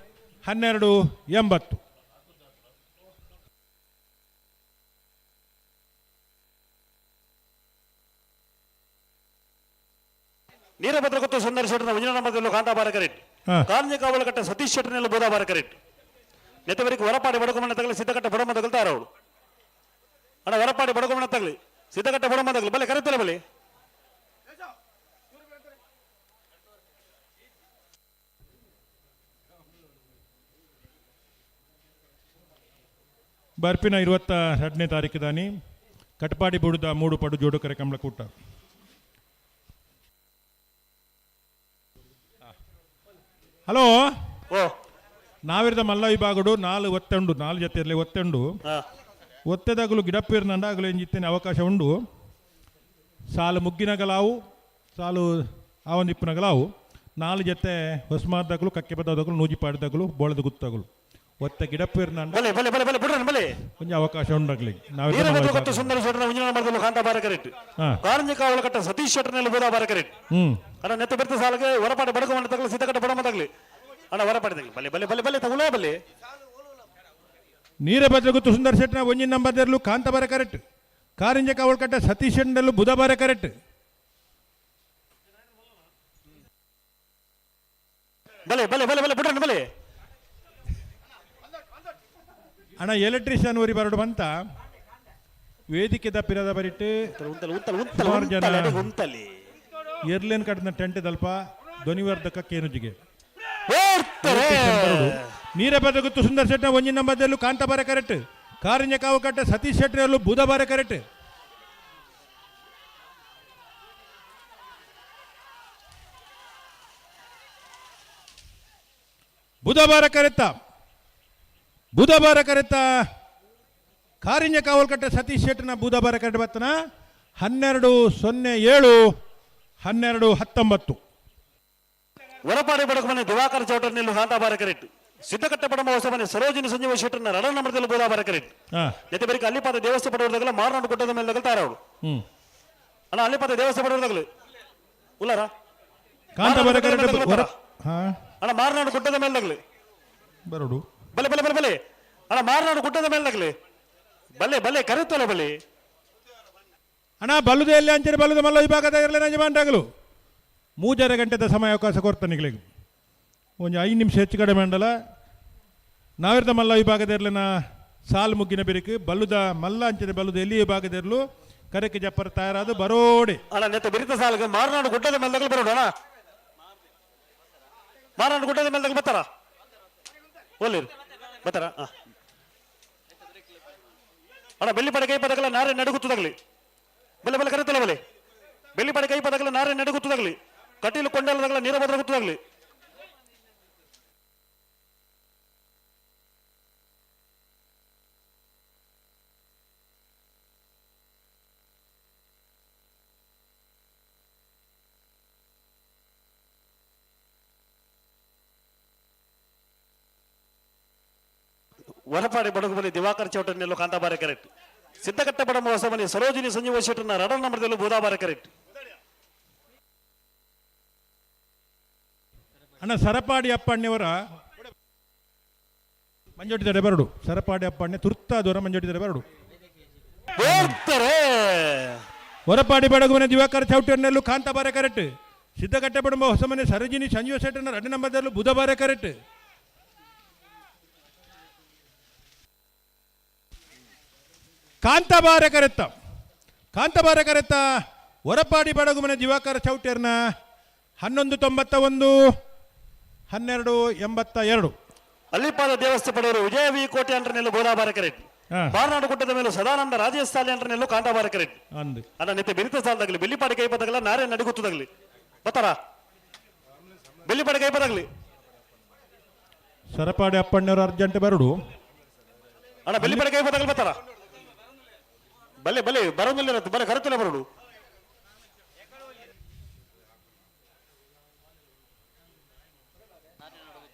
12:80 ನೀರಭದ್ರ ಗೊತ್ತು ಸುಂದರ ಶೆಟ್ಟನ ಮುಂಜಿನ ನಂಬರ್ದಲ್ಲೂ ಕಾಂತಾಬಾರ ಕರೆಕ್ಟ್ ಕಾರಂಜಿ ಕಾವಲು ಕಟ್ಟ ಸತೀಶ್ ಶೆಟ್ಟನೆಲ್ಲ ಬೋದಾಬಾರ ಕರೆಕ್ಟ್ ನೆತ್ತವರಿಗೆ ಹೊರಪಾಡಿ ಬಡಗುಮಣ್ಣ ತಗಲಿ ಸಿದ್ಧಕಟ್ಟ ಬಡಮ ತಗಲ್ತಾರ ಅವಳು ಅಣ್ಣ ಹೊರಪಾಡಿ ಬಡಗುಮಣ್ಣ ತಗಲಿ ಸಿದ್ಧಕಟ್ಟ ಬಡಮ ತಗಲಿ ಬಲೆ ಕರೆತ್ತಲ್ಲ ಬಲೆ ಬರ್ಪಿನ 22ನೇ ತಾರೀಕು ದಾನಿ ಕಟಪಾಡಿ ಬುಡದ ಮೂಡು ಪಡು ಜೋಡು ಕರೆ ಕಂಬಳಕೂಟ ಹಲೋ ನಾವಿರದ ಮಲ್ಲ ವಿಭಾಗಡು 4 ಒತ್ತುಂಡು 4 ಜೊತೆಯಲ್ಲಿ ಒತ್ತುಂಡು ಒತ್ತೆದಾಗಲು ಗಿಡಪ್ಪೇರ್ನಂಡ ಆಗಲು ಎಂಜಿತ್ತೇನೆ ಅವಕಾಶ ಉಂಡು ಸಾಲು ಮುಗ್ಗಿನಗಲಾವು ಸಾಲು ಆವಂದಿಪ್ಪನಗಲಾವು 4 ಜೊತೆ ಹೊಸ್ಮಾರ್ದಾಗಲು ಕಕ್ಕೆ ಬದ್ದಾಗಲು ನೂಜಿ ಪಾಡಿದಾಗಲು ಬೋಳದ ಗುತ್ತಾಗಲು ಒತ್ತ ಗಿಡಪ್ಪೇರ್ನಂಡ ಕೊಂಚ ಅವಕಾಶ ಉಂಡಾಗ್ಲಿ ಸುಂದರ ಶೆಟ್ಟನ ಮುಂಜಿನ ನಂಬರ್ದಲ್ಲೂ ಕಾಂತಾಬಾರ ಕರೆಕ್ಟ್ ಕಾರಂಜಿ ಕಾವಲು ಕಟ್ಟ ಸತೀಶ್ ಶೆಟ್ಟನೆಲ್ಲ ಬೋದಾಬಾರ ಕರೆಕ್ಟ್ ಅಣ್ಣ ನೆತ್ತ ಬೆರ್ತ ಸಾಲಗೆ ಹೊರಪಾಡಿ ಬಡಗುಮಣ್ಣ ತಗಲಿ ಸಿದ್ಧಕಟ್ಟ ಬಡಮ ತಗಲಿ ಅಣ್ಣ ಹೊರಪಾಡಿ ತಗಲಿ ಬಲೆ ಬಲೆ ಬಲೆ ಬಲೆ ತಗೊಳ್ಳೋ ಬಲೆ ನೀರ ಬದ್ರಗುತ್ತು ಸುಂದರ ಶೆಟ್ಟನ ಒಂಜಿನ ನಂಬರ್ದಲ್ಲೂ ಕಾಂತಬಾರ ಕರೆಕ್ಟ್ ಕಾರಿಂಜ ಕಾವಲ್ಕಟ್ಟೆ ಸತೀಶ್ ಎಂಡಲು ಬುಧವಾರ ಕರೆಕ್ಟ್. ಬಲೆ ಬಲೆ ಬಲೆ ಬಲೆ ಬಿಡ್ರಿ ಬಲೆ ಅಣ್ಣ ಎಲೆಕ್ಟ್ರಿಷಿಯನ್ ಊರಿ ಬರಡು ಬಂತ ವೇದಿಕೆ ದಪ್ಪಿರದ ಬರಿಟ್ಟು ಸುಮಾರು ಜನ ಏರ್ಲೈನ್ ಕಟ್ಟಿನ ಟೆಂಟ್ ದಲ್ಪ ಧ್ವನಿವರ್ಧಕ ಕೇನುಜಿಗೆ ನೀರ ಬದಗುತ್ತು ಸುಂದರ್ ಶೆಟ್ಟ ಒಂಜಿ ನಂಬರ್ದಲ್ಲೂ ಕಾಂತಾಬಾರ ಕರೆಕ್ಟ್. ಕಾರಿಂಜ ಕಾವಲ್ಕಟ್ಟೆ ಸತೀಶ್ ಶೆಟ್ಟಿಯಲ್ಲೂ ಬುಧವಾರ ಕರೆಕ್ಟ್. ಬುಧವಾರ ಕರೆತ್ತ ಕಾರಿಂಜ ಕಾವಲ್ಕಟ್ಟೆ ಸತೀಶ್ ಶೆಟ್ಟನ ಬುಧವಾರ ಕರೆಕ್ಟ್ ಬರ್ತನ 12/07/12/19. ಹೊರಪಾಡಿ ಬಡಕಮನೆ ದಿವಾಕರ ಚೌಟರ್ ನಿಲ್ಲು ಕಾಂತಾಬಾರ ಕರೆಕ್ಟ್. ಸಿದ್ಧಕಟ್ಟೆ ಪಡಮ ಹೊಸಮನೆ ಸರೋಜಿನಿ ಸಂಜೀವ ಶೆಟ್ಟರ್ನ ರಡ ನಂಬರ್ದಲ್ಲಿ ಬುಧವಾರ ಕರೆಕ್ಟ್. ಜೊತೆ ಬರೀ ಅಲ್ಲಿಪಾದ ದೇವಸ್ಥಾನ ಪಡೆಯೋದಾಗಲ್ಲ ಮಾರ್ನಾಡು ಗುಡ್ಡದ ಮೇಲೆ ತಗಲ್ತಾರ ಅವಳು ಅಣ್ಣ ಅಲ್ಲಿಪಾದ ದೇವಸ್ಥಾನ ಪಡೆಯೋದಾಗಲಿ ಉಲ್ಲಾರ ಕಾಂತಾಬಾರ ಕರೆಕ್ಟ್ ಅಣ್ಣ ಮಾರ್ನಾಡು ಗುಡ್ಡದ ಮೇಲೆ ತಗಲಿ ಬರೋಡು ಬಲೆ ಬಲೆ ಬಲೆ ಬಲೆ ಅಣ್ಣ ಮಾರ್ನಾಡು ಗುಡ್ಡದ ಮೇಲೆ ತಗಲಿ ಬಲ್ಲೆ ಬಲ್ಲೆ ಕರೆಯುತ್ತಲ್ಲ ಬಲೆ ಅಣ್ಣ ಬಲ್ಲುದ ಎಲ್ಲಿ ಅಂಚನೆ ಬಲ್ಲುದ ಮಲ್ಲ ವಿಭಾಗದ ಇರಲಿ ನಂಜಮಾಂಡಾಗಲು 3 ಗಂಟೆದ ಸಮಯಾವಕಾಶ ಕೊಡ್ತಾನಿಗಳಿಗೆ ಒಂದು 5 ನಿಮಿಷ ಹೆಚ್ಚು ಕಡಿಮೆ ಮಂಡಲ ನಾವಿರ್ದ ಮಲ್ಲ ವಿಭಾಗದ ಇರಲಿನ ಸಾಲು ಮುಗ್ಗಿನ ಬೆರಿಕು ಬಲ್ಲುದ ಮಲ್ಲ ಅಂಚನೆ ಬಲ್ಲುದ ಎಲ್ಲಿ ವಿಭಾಗದ ಇರಲು ಕರೆಕ್ಕೆ ಜಪ್ಪರ ತಯಾರಾದ ಬರೋಡೆ ಅಣ್ಣ ನೆತ್ತ ಬಿರಿತ ಸಾಲಿಗೆ ಮಾರ್ನಾಡು ಗುಡ್ಡದ ಮೇಲೆ ತಗಲಿ ಬರೋಣ ಅಣ್ಣ ಮಾರ್ನಾಡು ಗುಡ್ಡದ ಮೇಲೆ ತಗಲಿ ಬರ್ತಾರ ಒಳ್ಳೆಯರು ಬರ್ತಾರ ಅಣ್ಣ ಬೆಳ್ಳಿಪಡೆ ಕೈ ಪದಗಳ ನಾರೆ ನಡುಗುತ್ತದಾಗಲಿ ಬಲೆ ಬಲೆ ಕರೆತಲ್ಲ ಬಲೆ ಬೆಳ್ಳಿಪಡೆ ಕೈ ಪದಗಳ ನಾರೆ ನಡುಗುತ್ತದಾಗಲಿ ಕಟೀಲು ಕೊಂಡಲದಾಗಲ ನೀರ ಬದಲಾಗುತ್ತದಾಗಲಿ ಹೊರಪಾಡಿ ಬಡಗು ಬಲಿ ದಿವಾಕರ್ ಚೌಟರ್ ನಿಲ್ಲು ಕಾಂತಾಬಾರ ಕರೆಕ್ಟ್. ಸಿದ್ಧಕಟ್ಟೆ ಬಡಮ ಹೊಸಮನೆ ಸರೋಜಿನಿ ಸಂಜೀವ ಶೆಟ್ಟರ್ನ ರಡ ನಂಬರ್ದಲ್ಲೂ ಬುಧವಾರ ಕರೆಕ್ಟ್. ಅಣ್ಣ ಸರಪಾಡಿ ಅಪ್ಪಣ್ಣವರ ಮಂಜೋಟಿದರೆ ಬರಡು ಸರಪಾಡಿ ಅಪ್ಪಣ್ಣೆ ತುರ್ತಾದವರ ಮಂಜೋಟಿದರೆ ಬರಡು ಹೊರಪಾಡಿ ಬಡಗುಮನೆ ದಿವಾಕರ ಚೌಟರ್ನಲ್ಲೂ ಕಾಂತಾಬಾರ ಕರೆಕ್ಟ್. ಸಿದ್ಧಕಟ್ಟೆ ಬಡಂಬ ಹೊಸಮನೆ ಸರೋಜಿನಿ ಸಂಜೀವ ಶೆಟ್ಟರ್ನ ರಡ ನಂಬರ್ದಲ್ಲೂ ಬುಧವಾರ ಕರೆಕ್ಟ್. ಕಾಂತಾಬಾರ ಕರೆತ್ತ ಹೊರಪಾಡಿ ಬಡಗುಮನೆ ದಿವಾಕರ ಚೌಟ್ಯರ್ನ 1191/12/82. ಅಲ್ಲಿಪಾದ ದೇವಸ್ಥಾನ ಪಡೆಯವರು ವಿಜಯ ವಿ ಕೋಟೆ ಅಂಡ್ರನೆಲ್ಲೂ ಬೋಧಾಬಾರ ಕರೆಕ್ಟ್. ಬಾರ್ನಾಡು ಗುಡ್ಡದ ಮೇಲೂ ಸದಾನಂದ ರಾಜಸ್ಥಾಲಿ ಅಂಡ್ರನೆಲ್ಲೂ ಕಾಂತಾಬಾರ ಕರೆಕ್ಟ್. ಅಣ್ಣ ನಿತ್ಯ ಬೆರಿತ ಸಾಲದಾಗಲಿ ಬೆಳ್ಳಿಪಾಡಿ ಕೈಪದಾಗಲ್ಲ ನಾರೇ ನಡುಗುತ್ತದಾಗಲಿ ಬತ್ತಾರ ಬೆಳ್ಳಿಪಾಡಿ ಕೈಪದಾಗಲಿ ಸರಪಾಡಿ ಅಪ್ಪಣ್ಣವರು ಅರ್ಜೆಂಟ್ ಬರಡು ಅಣ್ಣ ಬೆಳ್ಳಿಪಾಡಿ ಕೈಪದಾಗಲಿ ಬತ್ತಾರ ಬಲ್ಲೆ ಬಲ್ಲೆ ಬರೋದಿಲ್ಲ ಬಲೆ ಕರೆತಲ್ಲ ಬರೋಡು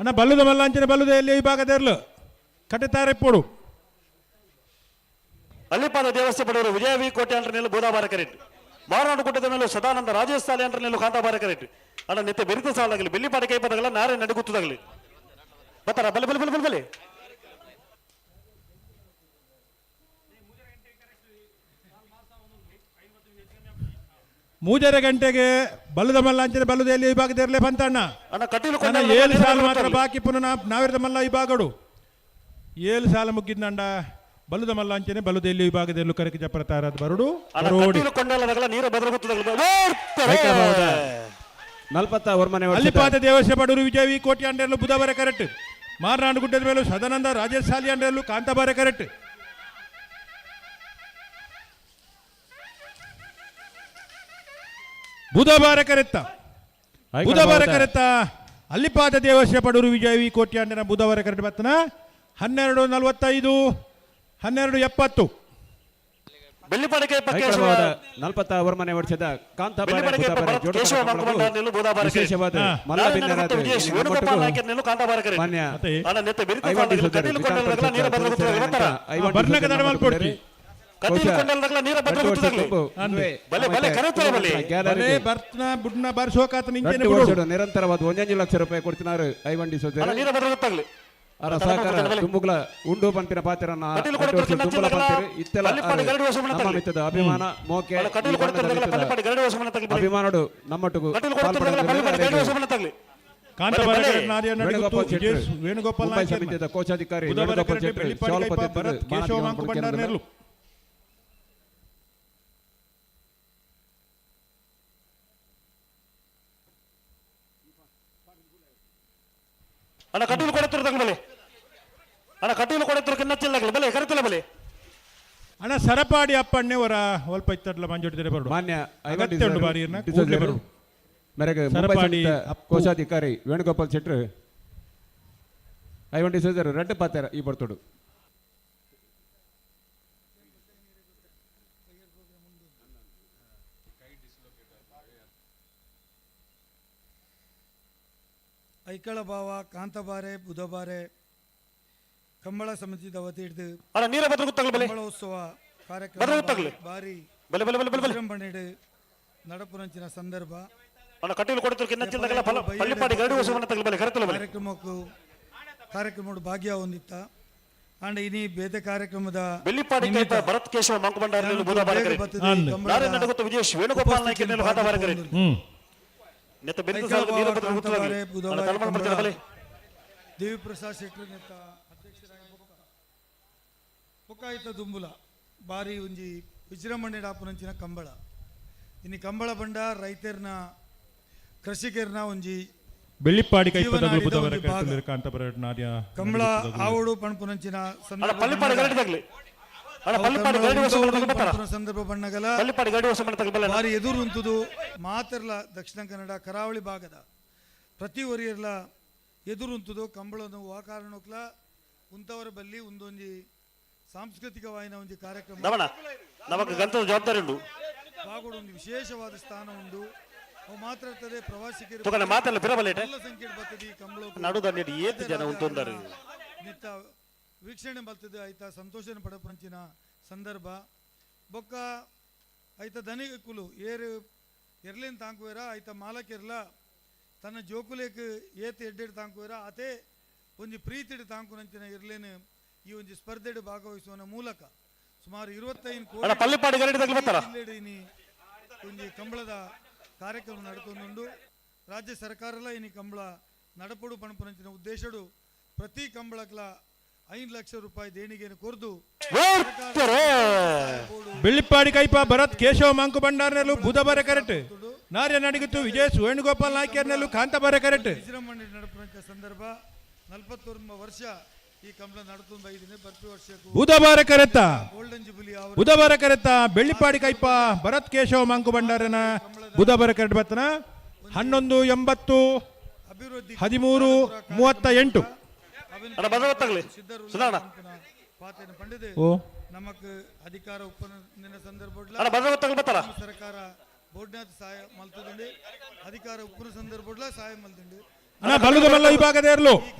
ಅಣ್ಣ ಬಲ್ಲುದ ಮಲ್ಲಾಂಚನೆ ಬಲ್ಲುದ ಎಲ್ಲಿ ವಿಭಾಗದ ಇರಲು ಕಟ್ಟೆತಾರೆ ಪೋಡು ಅಲ್ಲಿಪಾದ ದೇವಸ್ಥಾನ ಪಡೆಯವರು ವಿಜಯ ವಿ ಕೋಟೆ ಅಂಡ್ರನೆಲ್ಲೂ ಬೋಧಾಬಾರ ಕರೆಕ್ಟ್. ಮಾರನಾಡು ಗುಡ್ಡದ ಮೇಲೂ ಸದಾನಂದ ರಾಜಸ್ಥಾಲಿ ಅಂಡ್ರನೆಲ್ಲೂ ಕಾಂತಾಬಾರ ಕರೆಕ್ಟ್. ಅಣ್ಣ ನಿತ್ಯ ಬೆರಿತ ಸಾಲಾಗಲಿ ಬೆಳ್ಳಿಪಾಡಿ ಕೈಪದಾಗಲ್ಲ ನಾರೇ ನಡುಗುತ್ತದಾಗಲಿ ಬತ್ತಾರ ಬಲ್ಲೆ ಬಲ್ಲೆ ಬಲ್ಲೆ ಬಲ್ಲೆ ಮೂಜರ ಗಂಟೆಗೆ ಬಲ್ಲದ ಮಲ್ಲಾಂಚನೆ ಬಲ್ಲುದ ಎಲ್ಲಿ ವಿಭಾಗದ ಇರಲೇ ಬಂತಣ್ಣ. ಅಣ್ಣ ಕಟೀಲು 7 ಸಾಲು ಮಾತ್ರ ಬಾಕಿ ಪುನಃ ನಾವಿರದ ಮಲ್ಲ ವಿಭಾಗಡು 7 ಸಾಲು ಮುಗಿದ್ನಂಡ ಬಲ್ಲುದ ಮಲ್ಲಾಂಚನೆ ಬಲ್ಲುದ ಎಲ್ಲಿ ವಿಭಾಗದಲ್ಲೂ ಕರೆಕೆ ಜಪ್ಪರ ತಾರಾದ ಬರಡು ಅಲ್ಲಿಪಾದ ದೇವಸ್ಥಾನ ಬಡೂರು ವಿಜಯ ವಿ ಕೋಟೆ ಅಂಡರಲ್ಲೂ ಬುಧವಾರ ಕರೆಕ್ಟ್. ಮಾರ್ನಾಡು ಗುಡ್ಡದ ಮೇಲೂ ಸದಾನಂದ ರಾಜಸ್ಥಾಲಿ ಅಂಡರಲ್ಲೂ ಕಾಂತಾಬಾರ ಕರೆಕ್ಟ್. ಬುಧವಾರ ಕರೆತ್ತ ಅಲ್ಲಿಪಾದ ದೇವಸ್ಥಾನ ಪಡೂರು ವಿಜಯ ವಿ ಕೋಟೆ ಅಂಡನ ಬುಧವಾರ ಕರೆಕ್ಟ್ ಬರ್ತನ 12:45/12:70. ಬೆಳ್ಳಿಪಡಿಕೆ 40 ಮನೆ ವರ್ಷದ ಕಾಂತಾಬಾರ ವಿಶೇಷವಾದ ನಿರಂತರವಾದ 1 ಲಕ್ಷ ರೂಪಾಯಿ ಕೊಡ್ತಿದ್ದಾರೆ ಐವಂಡಿ ಸೋದರ ಅರ ಸಹಕಾರ ತುಂಬುಗಳ ಉಂಡು ಪಂಪಿನ ಪಾತ್ರನ ತುಂಬಲ ಪಂಪಿರು ಇತ್ತೆಲ್ಲ ನಮ್ಮ ಮಿತ್ತದ ಅಭಿಮಾನ ಮೋಕೆ ಅಭಿಮಾನಡು ನಮ್ಮೊಟ್ಟಿಗೂ ವೇಣುಗೋಪಾಲ್ ಮುಂಬೈ ಸಮಿತಿಯ ಕೋಶಾಧಿಕಾರಿ ವೇಣುಗೋಪಾಲ್ ಶೆಟ್ಟಿ ಅಣ್ಣ ಕಟೀಲು ಕೊಡುತ್ತಿರು ತಗೊಳ್ಳಿ ಅಣ್ಣ ಕಟೀಲು ಕೊಡುತ್ತಿರು ಕಿನ್ನಚ್ಚಿಲ್ಲ ಬಲೆ ಕರೆತಿಲ್ಲ ಬಲೆ ಅಣ್ಣ ಸರಪಾಡಿ ಅಪ್ಪಣ್ಣೆವರ ಒಲ್ಪ ಇತ್ತಡ್ಲ ಮಂಜೋಟಿದರೆ ಬರಡು ಮಾನ್ಯ ಅಗತ್ಯ ಬಾರಿ ಮೇರೆಗೆ ಸರಪಾಡಿ ಕೋಶಾಧಿಕಾರಿ ವೇಣುಗೋಪಾಲ್ ಶೆಟ್ರು ಐವನ್ ಡಿಸೈಸರ್ ರೆಡ್ ಪಾತ್ರ ಈ ಬರ್ತೋಡು ಐಕಳ ಭಾವ ಕಾಂತಬಾರೆ ಬುಧಬಾರೆ ಕಂಬಳ ಸಮಿತಿದ ವತಿಯಿಡ್ದು ಕಂಬಳೋತ್ಸವ ಕಾರ್ಯಕ್ರಮ ಬಾರಿ ವಿಜೃಂಭಣೆಡು ನಡಪುರಂಚಿನ ಸಂದರ್ಭ ಕಾರ್ಯಕ್ರಮದ ಭಾಗ್ಯ ಹೊಂದಿತ್ತ ಅಂಡ್ ಇನಿ ಬೇತೆ ಕಾರ್ಯಕ್ರಮದ ಭರತ್ ಕೇಶವ ದೇವಿ ಪ್ರಸಾದ್ ಶೆಟ್ಟಿ ನೆತ್ತ ಅಧ್ಯಕ್ಷರಾಗಿ ಪೊಕ್ಕಾಯಿತ ದುಂಬುಲ ಬಾರಿ ಒಂಜಿ ವಿಜೃಂಭಣೆ ಡಾಪುನಂಚಿನ ಕಂಬಳ ಇನ್ನು ಕಂಬಳ ಬಂಡ ರೈತರ್ನ ಕೃಷಿಕರ್ನ ಒಂಜಿ ಬೆಳ್ಳಿಪ್ಪಾಡಿ ಕಂಬಳ ಆವಡು ಪಣಪುನಂಚಿನ ಸಂದರ್ಭ ಬಣ್ಣಗಲ ಬಾರಿ ಎದುರು ಉಂತುದು ಮಾತೆರ್ಲ ದಕ್ಷಿಣ ಕನ್ನಡ ಕರಾವಳಿ ಭಾಗದ ಪ್ರತಿ ಒರಿಯರ್ಲ ಎದುರು ಉಂತುದು ಕಂಬಳನು ಆ ಕಾರಣಕ್ಲ ಉಂತವರ ಬಲ್ಲಿ ಒಂದೊಂಜಿ ಸಾಂಸ್ಕೃತಿಕವಾಯಿನ ಒಂಜಿ ಕಾರ್ಯಕ್ರಮ ಜವಾಬ್ದಾರಿ ಉಂಟು ಬಾಗೋಡು ಒಂದು ವಿಶೇಷವಾದ ಸ್ಥಾನ ಉಂಟು ಅವು ಮಾತ್ರ ಇರ್ತದೆ ಪ್ರವಾಸಿಗರು ನಿತ್ತ ವೀಕ್ಷಣೆ ಬರ್ತದೆ ಆಯ್ತಾ ಸಂತೋಷ ಪಡಪಂಚಿನ ಸಂದರ್ಭ ಬೊಕ್ಕ ಆಯ್ತ ಧನಿಕುಲು ಏರು ಎರ್ಲೇನ್ ತಾಂಕುವೇರ ಆಯ್ತ ಮಾಲಕೆರ್ಲ ತನ್ನ ಜೋಕುಲೇಕ್ ಏತ್ ಎಡ್ಡೆಡ್ ತಾಂಕುವೇರ ಅದೇ ಒಂಜಿ ಪ್ರೀತಿಡ್ ತಾಂಕುನಂಚಿನ ಇರ್ಲೇನು ಈ ಒಂಜಿ ಸ್ಪರ್ಧೆಡ್ ಭಾಗವಹಿಸುವ ಮೂಲಕ ಸುಮಾರು 25 ಕೋಟಿ ಒಂಜಿ ಕಂಬಳದ ಕಾರ್ಯಕ್ರಮ ನಡತೊಂದುಂಡು ರಾಜ್ಯ ಸರ್ಕಾರಲ ಇನಿ ಕಂಬಳ ನಡಪಡು ಪಣಪುನಂಚಿನ ಉದ್ದೇಶಡು ಪ್ರತಿ ಕಂಬಳಕ್ಲ 5 ಲಕ್ಷ ರೂಪಾಯಿ ದೇಣಿಗೆಯನ್ನು ಕೊರ್ದು ಬೆಳ್ಳಿಪ್ಪಾಡಿ ಕೈಪ ಭರತ್ ಕೇಶವ ಮಂಕು ಭಂಡಾರನೆಲ್ಲು ಬುಧಬಾರೆ ಕರೆಕ್ಟ್ ನಾರ್ಯ ನಡಿಗಿತ್ತು ವಿಜಯ್ ವೇಣುಗೋಪಾಲ್ ನಾಯ್ಕರ್ನೆಲ್ಲು ಕಾಂತಬಾರೆ ಕರೆಕ್ಟ್ ವಿಜೃಂಭಣೆ ನಡಪುನಂಚಿನ ಸಂದರ್ಭ 41 ವರ್ಷ ಈ ಕಂಬಳ ನಡತೊಂದು ಬೈದಿನಿ ಪ್ರತಿ ವರ್ಷಕ್ಕೂ ಬುಧಬಾರೆ ಕರೆತ್ತ ಗೋಲ್ಡನ್ ಜುಬಿಲಿ ಬುಧಬಾರೆ ಕರೆತ್ತ ಬೆಳ್ಳಿಪ್ಪಾಡಿ ಕೈಪ ಭರತ್ ಕೇಶವ ಮಂಕು ಭಂಡಾರನ ಬುಧಬಾರೆ ಕರೆಕ್ಟ್ ಬರ್ತನ 11 80 13 38 ನಮಕ್ ಅಧಿಕಾರ ಉಪ್ಪನ ಸಂದರ್ಭ ಸರ್ಕಾರ ಬೋರ್ಡ್ನ ಸಹಾಯ ಮಲ್ತುಂಡು ಅಧಿಕಾರ ಉಪ್ಪನ ಸಂದರ್ಭ ಸಹಾಯ ಮಲ್ತುಂಡು ಬಲುದ ಮಲ್ಲ ವಿಭಾಗದೇರ್ಲು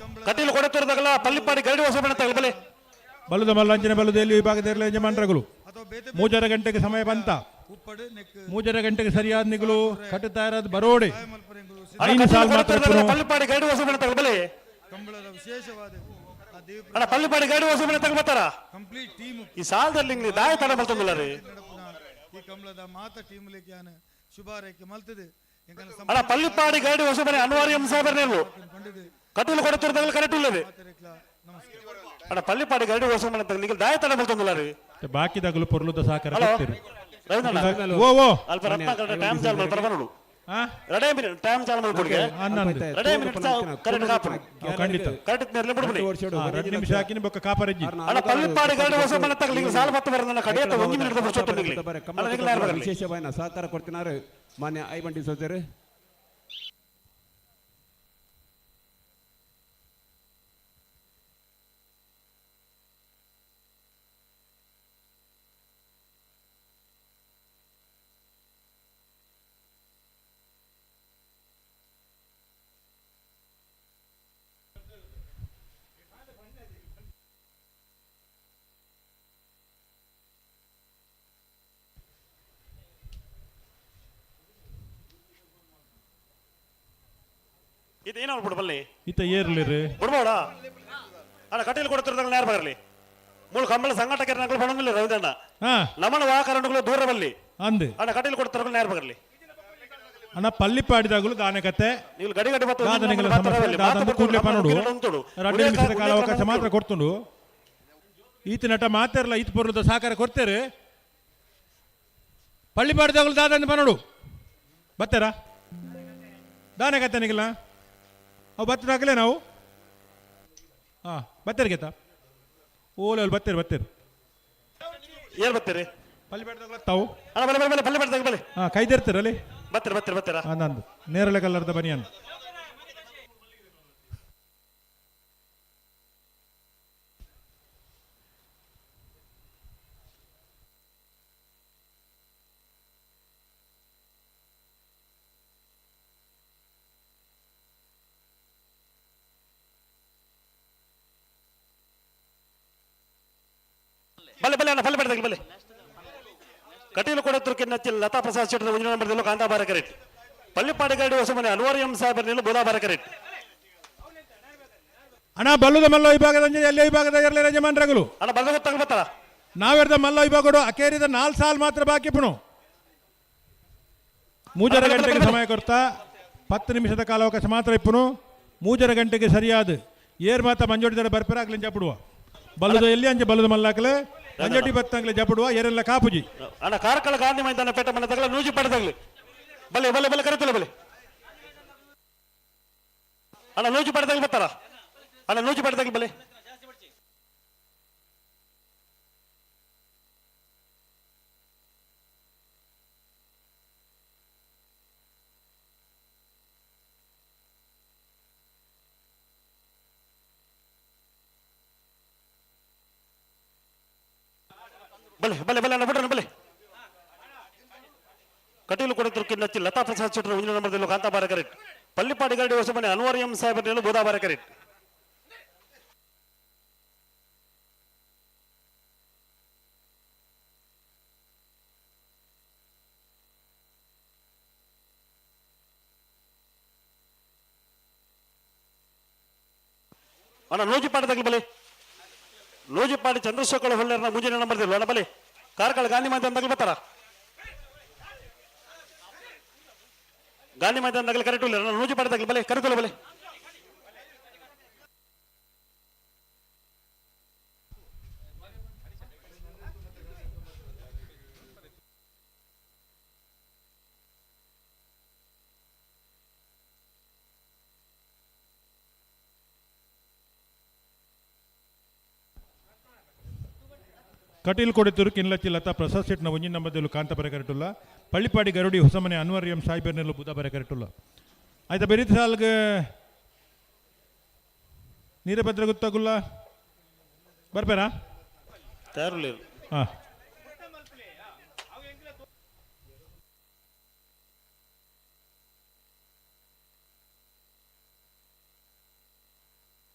ಕಟೀಲು ಕೊಡುತ್ತಿರದಾಗಲ್ಲ ಪಲ್ಲಿಪ್ಪಾಡಿ ಗರಡಿ ಹೊಸ ಬಣ್ಣ ತಗಬಲೆ ಬಲುದ ಮಲ್ಲ ಅಂಜನೆ ಬಲುದಲ್ಲಿ ವಿಭಾಗದೇರ್ಲು ಯಜಮಾನರುಗಳು 3 ಗಂಟೆಗೆ ಸಮಯ ಬಂತ 3 ಗಂಟೆಗೆ ಸರಿಯಾದ ನಿಗಲು ಕಟ್ಟುತ್ತಾ ಇರೋದು ಬರೋಡೆ 5 ಸಾಲ ಮಾತ್ರ ಪಲ್ಲಿಪ್ಪಾಡಿ ಗರಡಿ ಹೊಸ ಬಣ್ಣ ತಗಬಲೆ ಕಂಬಳದ ವಿಶೇಷವಾದ ಪಲ್ಲಿಪ್ಪಾಡಿ ಗರಡಿ ಹೊಸ ಬಣ್ಣ ತಗಬತ್ತಾರ ಕಂಪ್ಲೀಟ್ ಟೀಮ್ ಈ ಸಾಲದಲ್ಲಿ ದಾಯ ತಡ ಬರ್ತಂಗಿಲ್ಲ ರೀ ಈ ಕಂಬಳದ ಮಾತ ಟೀಮ್ ಲೇಕೆ ಶುಭಾರೈಕೆ ಮಲ್ತದೆ ಪಲ್ಲಿಪ್ಪಾಡಿ ಗರಡಿ ಹೊಸ ಬಣ್ಣ ಅನಿವಾರ್ಯ ಅಂಶ ಬರ್ನೇರು ಕಟೀಲು ಕೊಡುತ್ತಿರದಾಗಲ್ಲ ಕರೆಕ್ಟ್ ಇಲ್ಲದೆ ಪಲ್ಲಿಪ್ಪಾಡಿ ಗರಡಿ ಹೊಸ ಬಣ್ಣ ತಗ ನಿಗಲ್ ದಾಯ ತಡ ಬರ್ತಂಗಿಲ್ಲ ರೀ ಬಾಕಿದಾಗಲು ಪೊರ್ಲುದ ಸಹಕಾರ ಓ ಓ ಅಲ್ಪ ರತ್ನ ಟೈಮ್ ಚಾಲ್ ಮಾಡಿ ಬರಬನೋಡು ರೆಡೇ ಮಿನಿಟ್ ಟೈಮ್ ಚಾಲ್ ಮಾಡಿ ಕೊಡ್ಗೆ ರೆಡೇ ಮಿನಿಟ್ ಕರೆಕ್ಟ್ ಕಾಪು ಖಂಡಿತ ಕರೆಕ್ಟ್ ನೆರಲೆ ಬಿಡ್ಬಿಡಿ 2 ನಿಮಿಷ ಹಾಕಿನ ಬೊಕ್ಕ ಕಾಪರಜ್ಜಿ ಪಲ್ಲಿಪ್ಪಾಡಿ ಗರಡಿ ಹೊಸ ಬಣ್ಣ ತಗಲಿಗೆ ಸಾಲ ಬತ್ತ ಬರದನ್ನ ಕಡೆಯತ್ತ 1 ಮಿನಿಟ್ ಬರ್ಸೋದು ವಿಶೇಷವಾದ ಸಹಕಾರ ಕೊಡ್ತಿನಾರು ಮಾನ್ಯ ಐಬಂಡಿ ಸೋದರ ಇದೇನೋ ಬಿಡ್ಬಲ್ಲಿ ಇತ ಏರ್ಲಿರಿ ಬಿಡ್ಬೋಡ ಅಣ್ಣ ಕಟೀಲು ಕೊಡ್ತಿರ್ದಂಗೆ ನೇರ ಬರಲಿ ಮೂಲ ಕಂಬಳ ಸಂಘಟಕರ ನಗಳು ಪಣಂಗಿಲ್ಲ ರವಿದಣ್ಣ ನಮ್ಮನ ವಾಕರಣಗಳು ದೂರ ಬಲ್ಲಿ ಅಂದು ಅಣ್ಣ ಕಟೀಲು ಕೊಡ್ತಿರ್ದಂಗೆ ನೇರ ಬರಲಿ ಅಣ್ಣ ಪಲ್ಲಿ ಪಾಡಿದಾಗಲು ಗಾನಕತೆ ನೀವು ಗಡಿ ಗಡಿ ಬತ್ತು ದಾದನಿಗಳ ಸಮಸ್ಯೆ ದಾದಂದು ಕೂಡಲೇ ಪನೋಡು 2 ನಿಮಿಷದ ಕಾಲ ಅವಕಾಶ ಮಾತ್ರ ಕೊಡ್ತುಂಡು ಈತ ನಟ ಮಾತಾರಲ್ಲ ಈತ ಬರೋದ ಸಹಕಾರ ಕೊಡ್ತೇರೆ ಪಳ್ಳಿ ಪಾಡಿದಾಗಲು ದಾದಂದು ಪನೋಡು ಬತ್ತಾರ ದಾನಕತ್ತನಿಗಿಲ್ಲ ಅವು ಬತ್ತನಾಗಲೇ ನಾವು ಹಾಂ ಬತ್ತೇರಿ ಗೀತಾ ಓಲೆ ಬತ್ತೇರಿ ಏನ್ ಬರ್ತೀರಿ ಪಲ್ಲಿ ಪಾಡಿದಾಗಲ ತಾವು ಅಣ್ಣ ಬಲೆ ಬಲೆ ಪಲ್ಲೆ ಬರ್ತಾಗ ಬಲೆ ಹಾಂ ಕೈದಿರ್ತೀರಲ್ಲಿ ಬರ್ತೀರ ನಂದು ನೇರಳೆ ಕಲ್ಲರ್ದ ಬನಿಯನ್ ಬಲೆ ಬಲೆ ಅಣ್ಣ ಪಲ್ಲೆ ಬರ್ತಾಗ ಬಲೆ ಕಟೀಲು ಕೊಡತ್ರಕ್ಕೆ ನಚ್ಚಿಲ್ಲ ಲತಾ ಪ್ರಸಾದ್ ಶೆಟ್ಟರ್ ಮುಂಜಿನ ನಂಬರ್ದಲ್ಲೂ ಕಾಂತಾಬಾರ ಕರೆಕ್ಟ್ ಪಳ್ಳಿಪಾಡಿಗಾಡಿ ಹೊಸಮನೆ ಅನ್ವರ್ಯಂ ಸಾಹೇಬರ್ನಲ್ಲೂ ಬೋಧಾಬಾರ ಕರೆಕ್ಟ್ ಅಣ್ಣ ಬಲ್ಲುದ ಮಲ್ಲ ವಿಭಾಗದ ಎಲ್ಲ ವಿಭಾಗದ ಇರಲಿ ರಜಮಾನ್ರಗಳು ಅಣ್ಣ ಬಂದ ಗೊತ್ತಾಗ ಬತ್ತಾರ ನಾವೆರ್ದ ಮಲ್ಲ ವಿಭಾಗಡು ಅಕೇರಿದ 4 ಸಾಲ್ ಮಾತ್ರ ಬಾಕಿ ಪುಣು 3 ಗಂಟೆಗೆ ಸಮಯ ಕೊಡ್ತಾ 10 ನಿಮಿಷದ ಕಾಲಾವಕಾಶ ಮಾತ್ರ ಇಪ್ಪುನು 3 ಗಂಟೆಗೆ ಸರಿಯಾದ ಏರ್ ಮಾತ ಮಂಜೋಡಿದರೆ ಬರ್ಪರ ಆಗ್ಲಿ ಜಪಡುವ ಬಲ್ಲುದ ಎಲ್ಲಿ ಅಂಜೆ ಬಲ್ಲುದ ಮಲ್ಲಾಕಲೆ ಮಂಜೋಟಿ ಬತ್ತಂಗ್ಲೆ ಜಪಡುವ ಏರೆಲ್ಲ ಕಾಪುಜಿ ಅಣ್ಣ ಕಾರ್ಕಳ ಗಾಂಧಿ ಮೈದಾನ ಪೇಟ ಮನೆ ತಗಲ ನೂಜಿ ಪಡೆದಾಗ್ಲಿ ಬಲೆ ಬಲೆ ಬಲೆ ಕರೆತಲ್ಲ ಬಲೆ ಅಣ್ಣ ನೂಜಿ ಪಡೆದಾಗ್ಲಿ ಬರ್ತಾರ ಅಣ್ಣ ನೂಜಿ ಪಡೆದಾಗ್ಲಿ ಬಲೆ ಬಲೆ ಬಲೆ ಬಲೆ ಅಣ್ಣ ಬಿಡ್ರಣ್ಣ ಬಲೆ ಕಟೀಲು ಕೊಡತ್ರಕ್ಕೆ ನಚ್ಚಿ ಲತಾ ಪ್ರಸಾದ್ ಶೆಟ್ಟರ್ ಮುಂದಿನ ನಂಬರ್ದಲ್ಲೂ ಕಾಂತಾಬಾರ ಕರೆಕ್ಟ್ ಪಳ್ಳಿಪಾಡಿಗಾಡಿ ಹೊಸಮನೆ ಅನ್ವರ್ಯಂ ಸಾಹೇಬರ್ನಲ್ಲೂ ಬೋಧಾಬಾರ ಕರೆಕ್ಟ್ ಅಣ್ಣ ನೂಜಿಪಾಡದಾಗ್ಲಿ ಬಲೆ ನೂಜಿಪಾಡಿ ಚಂದ್ರಶೇಖರ ಹೊಳ್ಳೆರ್ನ ಮುಂಜಿನ ನಂಬರ್ದಿಲ್ಲ ಅಣ್ಣ ಬಲೆ ಕಾರ್ಕಳ ಗಾಂಧಿ ಮೈದಾನದಾಗ್ಲಿ ಬರ್ತಾರ ಗಾಂಧಿ ಮೈದಾನದಾಗಲಿ ಕರೆಕ್ಟ್ ಇಲ್ಲ ನಾನು ನೂಜಿ ಪಡೆದಾಗಲಿ ಬಲೆ ಕರೆತಲ್ಲ ಬಲೆ ಕಟೀಲ್ ಕೊಡೆತೂರು ಕಿನ್ಲಚ್ಚಿ ಲತಾ ಪ್ರಸಾದ್ ಶೆಟ್ನ ಒಂಜಿನ ನಂಬರ್ದಲ್ಲೂ ಕಾಂತಾಬಾರ ಕರೆಕ್ಟುಲ್ಲ ಪಳ್ಳಿಪಾಡಿ ಗರುಡಿ ಹೊಸಮನೆ ಅನ್ವರ್ಯಂ ಸಾಯಿಬರ್ನಲ್ಲೂ ಬುಧಾಬಾರ ಕರೆಕ್ಟುಲ್ಲ ಆಯ್ತಾ ಬೆರೀತ ಸಾಲ್ಗೆ ನೀರೇ ಭದ್ರ ಗೊತ್ತಾಗುಲ್ಲ ಬರ್ಬೇರಾ ತಯಾರಿಲ್ಲ ಹಾಂ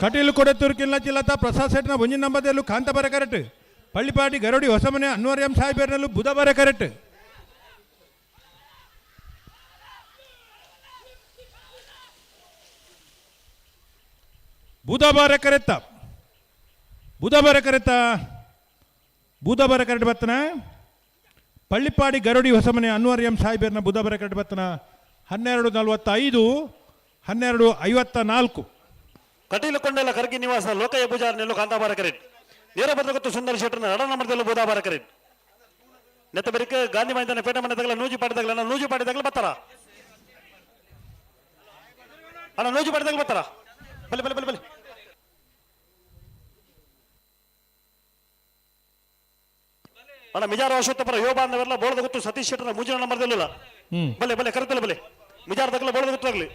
ಕಟೀಲು ಕೊಡೆತೂರು ಕಿನ್ಲಚ್ಚಿ ಲತಾ ಪ್ರಸಾದ್ ಶೆಟ್ನ ಒಂಜಿನ ನಂಬರ್ದಲ್ಲೂ ಕಾಂತಾಬಾರ ಕರೆಕ್ಟ್ ಪಳ್ಳಿಪಾಡಿ ಗರುಡಿ ಹೊಸಮನೆ ಅನ್ವರ್ಯಂ ಸಾಯಿಬರ್ನಲ್ಲೂ ಬುಧಾಬಾರ ಕರೆಕ್ಟ್ ಬುಧವಾರ ಕರೆತ್ತ ಬತ್ತನ ಪಳ್ಳಿಪಾಡಿ ಗರುಡಿ ಹೊಸಮನೆ ಅನ್ವರ್ಯಂ ಸಾಯಿಬರ್ನ ಬುಧವಾರ ಕರೆಕ್ಟ್ ಬತ್ತನ 12:45 12:54 ಕಟೀಲು ಕೊಂಡೆಲ್ಲ ಕರ್ಗಿ ನಿವಾಸ ಲೋಕಯ್ಯ ಪೂಜಾರನೆಲ್ಲೂ ಕಾಂತಾಬಾರ ಕರೆಕ್ಟ್ ನೇರ ಭದ್ರ ಗೊತ್ತು ಸುಂದರ ಶೆಟ್ಟರ್ನ ರಡ ನಂಬರ್ದಲ್ಲೂ ಬೋಧಾಬಾರ ಕರೆಕ್ಟ್ ನೆತ್ತ ಬರಿಕ ಗಾಂಧಿ ಮೈದಾನ ಪೇಟ ಮನೆ ತಗಲ ನೂಜಿ ಪಾಡಿದಾಗಲ ಅಣ್ಣ ನೂಜಿ ಪಾಡಿದಾಗಲ ಬರ್ತಾರ ಅಣ್ಣ ನೂಜಿ ಪಾಡಿದಾಗಲ ಬರ್ತಾರ ಬಲೆ ಬಲೆ ಬಲೆ ಬಲೆ ಅಣ್ಣ ಮಿಜಾರ ಅಶ್ವತ್ಥಪರ ಯುವ ಬಾಂಧವರೆಲ್ಲ ಬೋಳದ ಗೊತ್ತು ಸತೀಶ್ ಶೆಟ್ಟರ್ನ ಮುಂಜಿನ ನಂಬರ್ದಲ್ಲಿಲ್ಲ ಬಲೆ ಬಲೆ ಕರೆತಲ್ಲ ಬಲೆ ಮಿಜಾರ ತಗಲ ಬೋಳದ ಗೊತ್ತಾಗ್ಲಿ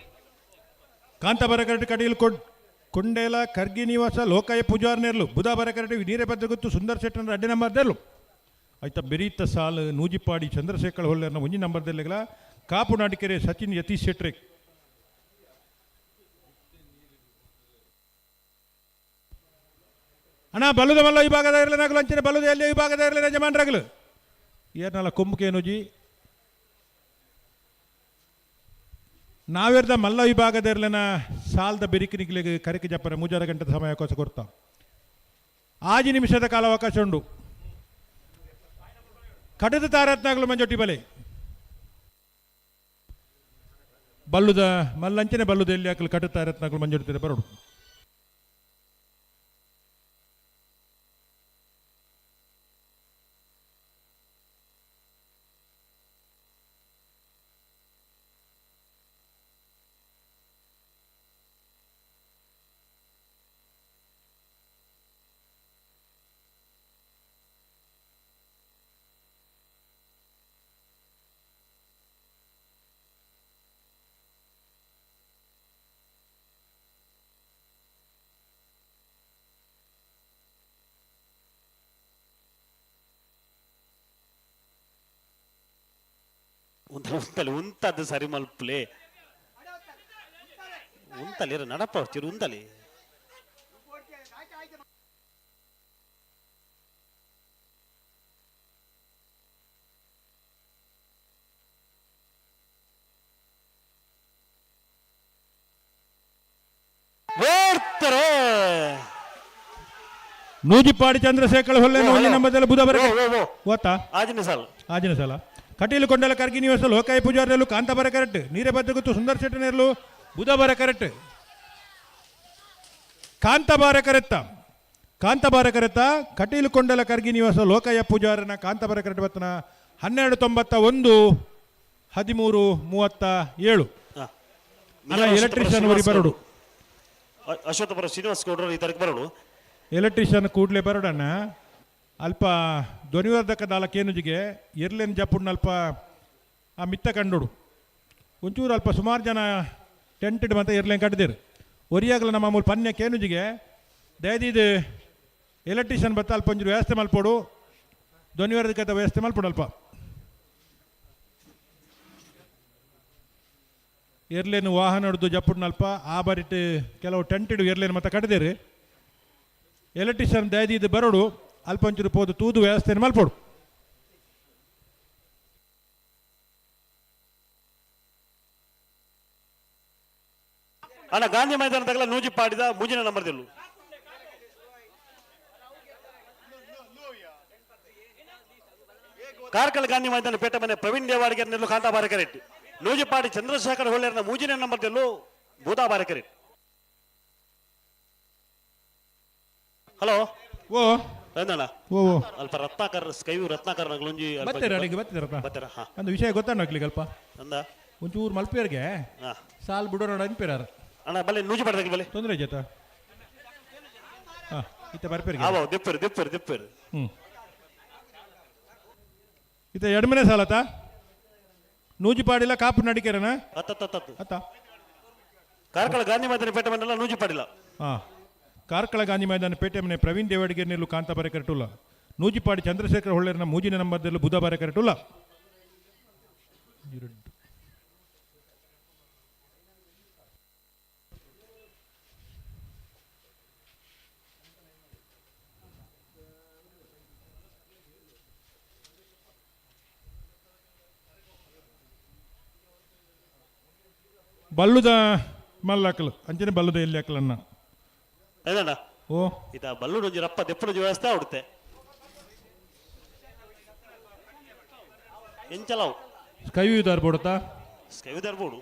ಕಾಂತಾಬಾರ ಕರೆಕ್ಟ್ ಕಟೀಲು ಕೊಂಡೇಲ ಕರ್ಗಿ ನಿವಾಸ ಲೋಕಾಯ ಪೂಜಾರ್ನೇರ್ಲು ಬುಧಾಬಾರ ಕರೆಕ್ಟ್ ನೀರೇಭದ್ರ ಗೊತ್ತು ಸುಂದರ್ ಶೆಟ್ಟರ್ನ ಅಡ್ಡೆ ನಂಬರ್ದಲ್ಲು ಆಯ್ತಾ ಬೆರೀತ ಸಾಲು ನೂಜಿಪಾಡಿ ಚಂದ್ರಶೇಖರ ಹೊಳ್ಳೆರ್ನ ಒಂಜಿ ನಂಬರ್ದಲ್ಲಿಗಲ ಕಾಪು ನಾಟಿಕೆರೆ ಸಚಿನ್ ಯತೀಶ್ ಶೆಟ್ರೆ ಅಣ್ಣ ಬಲ್ಲುದ ಮಲ್ಲ ವಿಭಾಗದ ಇರಲಿನಾಗಲು ಅಂಚನೆ ಬಲ್ಲುದ ಎಲ್ಲಿ ವಿಭಾಗದ ಇರಲಿ ಯಜಮಾನ್ರಾಗಲು ಏರ್ನಲ್ಲ ಕೊಂಬುಕೇನುಜಿ ನಾವೆರ್ದ ಮಲ್ಲ ವಿಭಾಗದರ್ಲನ ಸಾಲದ ಬೆರಿಕಿನಿಗೆ ಕರಿಕೆ ಜಪ್ಪನ 3 ಗಂಟೆ ಸಮಯಾವಕಾಶ ಕೊಡ್ತಾ 5 ನಿಮಿಷದ ಕಾಲಾವಕಾಶ ಉಂಡು. ಕಡದ ತಾರತ್ನಾಗಲು ಮಂಜೊಟ್ಟಿ ಬಲೆ ಬಲ್ಲುದ ಮಲ್ಲಂಚನೆ ಬಲ್ಲುದ ಎಲ್ಲಿ ಹಾಕಲು ಕಡದ ತಾರತ್ನಾಗಲು ಮಂಜೊಟ್ಟಿದೆ ಬರೋಡು. ఉంతలి ఉంతది సరి మలుపులే ఉంతలి నడపవచ్చు ఉంతలి ನೂಜಿಪಾಡಿ ಚಂದ್ರಶೇಖರ ಹೊಲ್ಲೆ ಒಂಜಿ ನಂಬರ್ದಲ್ಲಿ ಬುಧವಾರ ಓತಾ ಆಜಿನ ಸಾಲ ಕಟೀಲು ಕೊಂಡಲ ಕರ್ಗಿ ನಿವಾಸ ಲೋಕಾಯಿ ಪೂಜಾರಲ್ಲೂ ಕಾಂತಾಬರ ಕರೆಕ್ಟ್ ನೀರೇ ಬದ್ದಗುತ್ತು ಸುಂದರ್ ಶೆಟ್ಟನೇರ್ಲು ಬುಧವಾರ ಕರೆಕ್ಟ್ ಕಾಂತಾಬಾರ ಕರೆತ್ತ ಕಟೀಲು ಕೊಂಡಲ ಕರ್ಗಿ ನಿವಾಸ ಲೋಕಾಯ ಪೂಜಾರನ ಕಾಂತಾಬರ ಕರೆಕ್ಟ್ ಬತ್ತನ 1291 1337 ಅಲ್ಲ ಎಲೆಕ್ಟ್ರಿಷಿಯನ್ ಊರಿ ಬರೋಡು ಅಶ್ವತ್ಥಪುರ ಶ್ರೀನಿವಾಸ ಗೌಡರು ಈ ತಾರೀಕು ಬರೋಡು ಎಲೆಕ್ಟ್ರಿಷಿಯನ್ ಕೂಡಲೇ ಬರೋಡಣ್ಣ ಅಲ್ಪ ಧ್ವನಿವರ್ಧಕ ದಾಲಕೇನುಜಿಗೆ ಇರ್ಲೇನು ಜಪ್ಪುಣ್ಣ ಅಲ್ಪ ಆ ಮಿತ್ತ ಕಂಡುಡು ಒಂಚೂರು ಅಲ್ಪ ಸುಮಾರು ಜನ ಟೆಂಟೆಡ್ ಮತ್ತು ಇರ್ಲೇನು ಕಟ್ಟಿದಿರು ಒರಿಯಾಗಲ ನಮ್ಮ ಮಾಮೂಲು ಪನ್ಯ ಕೇನುಜಿಗೆ ದಯದಿದು ಎಲೆಕ್ಟ್ರಿಷಿಯನ್ ಬತ್ತ ಅಲ್ಪ ಒಂಚೂರು ವ್ಯವಸ್ಥೆ ಮಲ್ಪೋಡು ಧ್ವನಿವರ್ಧಕದ ವ್ಯವಸ್ಥೆ ಮಲ್ಪೋಡು ಅಲ್ಪ ಇರ್ಲೇನು ವಾಹನ ಹಿಡಿದು ಜಪ್ಪುಡ್ನಲ್ಪ ಆ ಬರಿಟ್ಟು ಕೆಲವು ಟೆಂಟೆಡ್ ಇರ್ಲೇನು ಮತ್ತು ಕಟ್ಟಿದಿರು ಎಲೆಕ್ಟ್ರಿಷಿಯನ್ ದಯದಿದು ಬರೋಡು ಅಲ್ಪ ಒಂಚೂರು ಪೋದು ತೂದು ವ್ಯವಸ್ಥೆಯನ್ನು ಮಲ್ಪೋಡು ಅಣ್ಣ ಗಾಂಧಿ ಮೈದಾನದಾಗಲ ನೂಜಿ ಪಾಡಿದ ಮೂಜಿನ ನಂಬರ್ದೆಲ್ಲು ಕಾರ್ಕಳ ಗಾಂಧಿ ಮೈದಾನ ಪೇಟ ಮನೆ ಪ್ರವೀಣ್ ದೇವಾಡಿಗೆ ನೆಲ್ಲು ಕಾಂತಾಬಾರ ಕರೆಕ್ಟ್ ನೂಜಿಪಾಡಿ ಚಂದ್ರಶೇಖರ ಹೊಳ್ಳೆರ್ನ ಮೂಜಿನ ನಂಬರ್ದೆಲ್ಲು ಬೂದಾಬಾರ ಕರೆಕ್ಟ್. ಹಲೋ ಓ ಎಂದಣ್ಣ ಓ ಅಲ್ಪ ರತ್ನಾಕರ್ ಸ್ಕೈವು ರತ್ನಾಕರ್ ನಗ್ಲೊಂಜಿ ಬತ್ತರ ಒಂದು ವಿಷಯ ಗೊತ್ತಾಗ್ಲಿಕ್ಕೆ ಅಲ್ಪ ಅಂದ ಒಂಚೂರು ಮಲ್ಪೇರ್ಗೆ ಸಾಲ್ ಬಿಡೋಣ ಅನ್ಪೇರಾರ ಅಣ್ಣ ಬಲ್ಲೆ ನೂಜಿ ಪಾಡ್ದಾಗ ಬಲ್ಲೆ ತೊಂದರೆ ಜೊತ ಹಾಂ ಇತ್ತ ಬರ್ಪೇರ್ಗೆ ದಿಪ್ಪರು ಇತ್ತ ಎಡ್ಮನೆ ಸಾಲತ ನೂಜಿ ಪಾಡಿಲ್ಲ ಕಾಪು ನಡಿಕೆರನ ಅತ್ತ ಕಾರ್ಕಳ ಗಾಂಧಿ ಮೈದಾನ ಪೇಟೆ ಮನೆಲ್ಲ ನೂಜಿ ಪಾಡಿಲ್ಲ ಹಾಂ ಕಾರ್ಕಳ ಗಾಂಧಿ ಮೈದಾನ ಪೇಟೆ ಮನೆ ಪ್ರವೀಣ್ ದೇವಾಡಿಗೆ ನೆಲ್ಲು ಕಾಂತಾಬಾರ ಕರೆಟುಲ್ಲ ನೂಜಿಪಾಡಿ ಚಂದ್ರಶೇಖರ ಹೊಳ್ಳೆರ್ನ ಮೂಜಿನ ನಂಬರ್ದಲ್ಲೂ ಬುಧವಾರ ಕರೆಟುಲ್ಲ ಬಲ್ಲುದ ಮಲ್ಲಾಕಲು ಅಂಚನೆ ಬಲ್ಲುದ ಎಲ್ಲಿ ಹಾಕಲನ್ನ ಅಣ್ಣ ಓ ಇತ ಬಲ್ಲೂರು ಒಂಜಿ ರಪ್ಪ ದೆಪ್ಪುನಜಿ ವ್ಯವಸ್ಥೆ ಆಡುತ್ತೆ ಎಂಚಲವು ಸ್ಕೈವ್ಯೂದಾರ್ ಬೋಡತಾ ಸ್ಕೈವಿದಾರ್ ಬೋಡು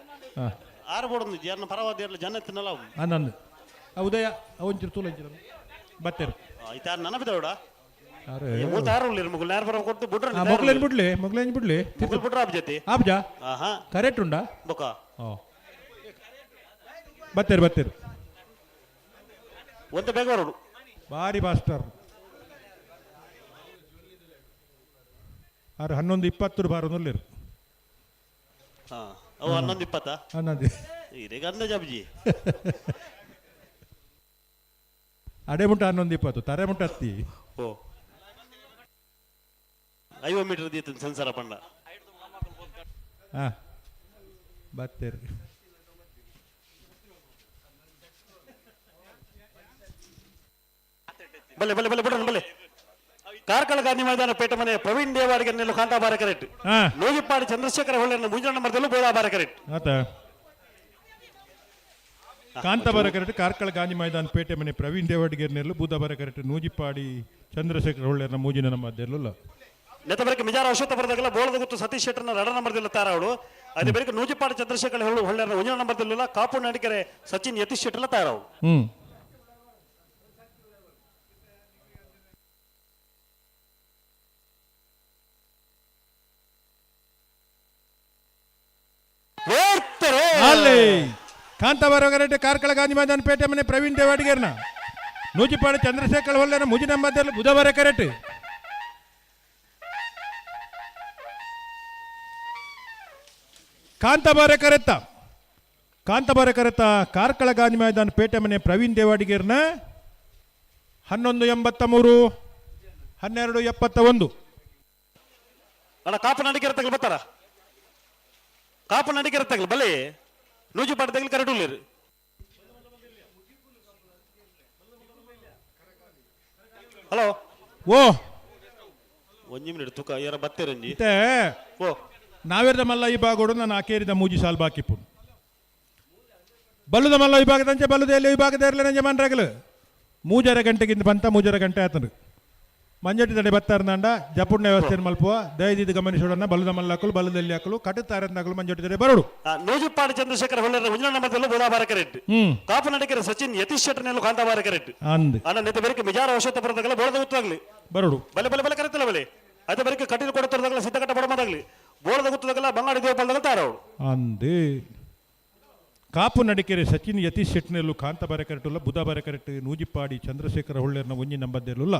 ಆರು ಬೋಡು ಒಂದು ಜನ ಪರವಾದ ಜನ ತಿನ್ನಲ್ಲ ಅವು ನಂದು ಉದಯ ಒಂಚೂರು ತೂಲ ಬತ್ತೇರು ಆಯ್ತಾರು ನನಪಿದವಡ ಯಾರು ಮೂತ ಆರು ಉಳ್ಳಿರು ಮುಗುಲ್ ಯಾರು ಬರೋ ಕೊಟ್ಟು ಬಿಡ್ರ ಮೊಗ್ಲೇನ್ ಬಿಡ್ಲಿ ಮುಗುಲ್ ಬಿಡ್ರ ಆಬ್ಜತಿ ಆಬ್ಜಾ ಆಹಾ ಕರೆಕ್ಟ್ ಉಂಡಾ ಬೊಕ ಓ ಬತ್ತೇರು ಒಂದು ಬೇಗ ಬರೋಡು ಭಾರಿ ಮಾಸ್ಟರ್ ಆರು 11:20 ಬಾರ ನುಲ್ಲೇರು ಅವು 11:20 11 ಈಗ ಅಂದಾಜ್ ಅಬ್ಜಿ ಅಡೆ ಮುಟ್ಟ 11:20 ತರೆ ಮುಟ್ಟ ಹತ್ತಿ ಓ 5 ಮೀಟರ್ ದೀತ ಸಂಸಾರ ಪಂಡ ಹಾ ಬತ್ತೇರು ಬಲ್ಲೆ ಬಲ್ಲೆ ಬಲ್ಲೆ ಬಿಡೋಣ ಬಲ್ಲೆ ಕಾರ್ಕಳ ಗಾಂಧಿ ಮೈದಾನ ಪೇಟ ಮನೆ ಪ್ರವೀಣ್ ದೇವಾಡಿಗೆ ನೆಲ್ಲು ಕಾಂತಾಬಾರ ಕರೆಕ್ಟ್ ನೂಜಿಪಾಡಿ ಚಂದ್ರಶೇಖರ ಹೊಳ್ಳೆರ್ನ ಮೂಜಿನ ನಂಬರ್ದಲ್ಲೂ ಬೋದಾಬಾರ ಕರೆಕ್ಟ್ ಆತ ಕಾಂತಾಬಾರ ಕರೆಕ್ಟ್ ಕಾರ್ಕಳ ಗಾಂಧಿ ಮೈದಾನ ಪೇಟೆ ಮನೆ ಪ್ರವೀಣ್ ದೇವಡ್ಗೇರ್ನೆಲ್ಲು ಬುಧಬಾರ ಕರೆಕ್ಟ್ ನೂಜಿಪಾಡಿ ಚಂದ್ರಶೇಖರ್ ಹೊಳ್ಳೆರ್ನ ಮೂಜಿನ ನಮ್ಮ ಅಧ್ಯಲ್ಲ ನೆತ್ತ ಬಳಿಕ ಮಿಜಾರ ಅಶ್ವತ್ಥ ಬರದಾಗಲ್ಲ ಬೋಳದ ಗೊತ್ತು ಸತೀಶ್ ಶೆಟ್ಟರ್ನ 2 ನಂಬರ್ದಿಲ್ಲ ತಾರಾವಳು ಅದೇ ಬಳಿಕ ನೂಜಿಪಾಡಿ ಚಂದ್ರಶೇಖರ್ ಹೊಳ್ಳೆರ್ನ 1 ನಂಬರ್ದಿಲ್ಲ ಕಾಪು ನಡಿಕೆರೆ ಸಚಿನ್ ಯತೀಶ್ ಶೆಟ್ಟರ್ಲ ತಾರಾವು ಅಲ್ಲಿ ಕಾಂತಾಬಾರ ಕರೆಕ್ಟ್ ಕಾರ್ಕಳ ಗಾಂಧಿ ಮೈದಾನ ಪೇಟೆ ಮನೆ ಪ್ರವೀಣ್ ದೇವಾಡಿಗೇರ್ನ ನೂಜಿಪಾಡಿ ಚಂದ್ರಶೇಖರ್ ಹೊಳ್ಳೆರ್ನ ಮುಜಿನ ಮಧ್ಯದಲ್ಲಿ ಬುಧವಾರ ಕರೆಕ್ಟ್ ಕಾಂತಾಬಾರ ಕರೆತ್ತ ಕಾರ್ಕಳ ಗಾಂಧಿ ಮೈದಾನ ಪೇಟೆ ಮನೆ ಪ್ರವೀಣ್ ದೇವಾಡಿಗೇರ್ನ 1183 1271 ಅಣ್ಣ ಕಾಪು ನಡಿಕೆರೆ ತಗಲ್ ಬರ್ತಾರ ಕಾಪು ನಡಿಕೆರೆ ತಗಲ್ ಬಲೆ ನೂಜಿಪಾಡಿ ತಗಲ್ ಕರೆಕ್ಟ್ ಉಳ್ಳೇರು ಹಲೋ ಓ 1 ಮಿನಿಟ್ ತೂಕ ಯಾರ ಬತ್ತೇರಂಜಿ ಓ ನಾವೇರ್ದ ಮಲ್ಲ ಈ ಭಾಗೋಡು ನಾನು ಆಕೇರಿದ ಮೂಜಿ ಸಾಲ್ ಬಾಕಿಪ್ಪು ಬಲ್ಲುದ ಮಲ್ಲ ವಿಭಾಗದಂಚೆ ಬಲ್ಲುದ ಎಲ್ಲಿ ವಿಭಾಗದ ಇರಲಿ ನಂಜೆ ಮನ್ರಾಗಲು 3:30 ಗಂಟೆಗಿಂತ ಬಂತ 3:30 ಗಂಟೆ ಆತನು ಮಂಜಟಿ ತಡೆ ಬತ್ತಾರನಾಂಡ ಜಪುಣ್ಣ ವ್ಯವಸ್ಥೆ ಮಲ್ಪುವ ದಯದಿದ್ದು ಗಮನಿಸೋಡನ್ನ ಬಲ್ಲುದ ಮಲ್ಲ ಹಾಕಲು ಬಲ್ಲದಲ್ಲಿ ಹಾಕಲು ಕಟ್ಟುತ್ತಾರನ್ನಾಗಲು ಮಂಜಟಿ ತಡೆ ಬರೋಡು ನೂಜಿಪಾಡಿ ಚಂದ್ರಶೇಖರ್ ಹೊಳ್ಳೆರ 1 ನಂಬರ್ದಲ್ಲೂ ಬುಧವಾರ ಕರೆಕ್ಟ್ ಕಾಪು ನಡಿಕೆರೆ ಸಚಿನ್ ಯತೀಶ್ ಶೆಟ್ಟರ್ನೆಲ್ಲೂ ಕಾಂತಾಬಾರ ಕರೆಕ್ಟ್ ಅಂದ್ ಅಣ್ಣ ನೆತ್ತ ಬಳಿಕ ಮಿಜಾರ ಔಷಧ ಬರದಾಗಲ್ಲ ಬೋಳದ ಗೊತ್ತಾಗ್ಲಿ ಬರೋಡು ಬಲೆ ಬಲೆ ಬಲೆ ಕರೆಕ್ತಲ್ಲ ಬಲೆ ಅದೇ ಬಳಿಕ ಕಟೀಲು ಕೊಡತರದಾಗಲ್ಲ ಸಿದ್ಧಕಟ್ಟ ಬಡಮದಾಗ್ಲಿ ಬೋಳದ ಗೊತ್ತದಾಗಲ್ಲ ಬಂಗಾಡಿ ದೇವಪಾಲದಾಗ ತಾರವಳು ಅಂದೇ ಕಾಪು ನಡಿಕೆರೆ ಸಚಿನ್ ಯತೀಶ್ ಶೆಟ್ನೆಲ್ಲು ಕಾಂತಾಬಾರ ಕರೆಕ್ಟುಲ್ಲ ಬುಧವಾರ ಕರೆಕ್ಟ್ ನೂಜಿಪಾಡಿ ಚಂದ್ರಶೇಖರ ಹೊಳ್ಳೆರ್ನ 1 ನಂಬರ್ದಲ್ಲುಲ್ಲ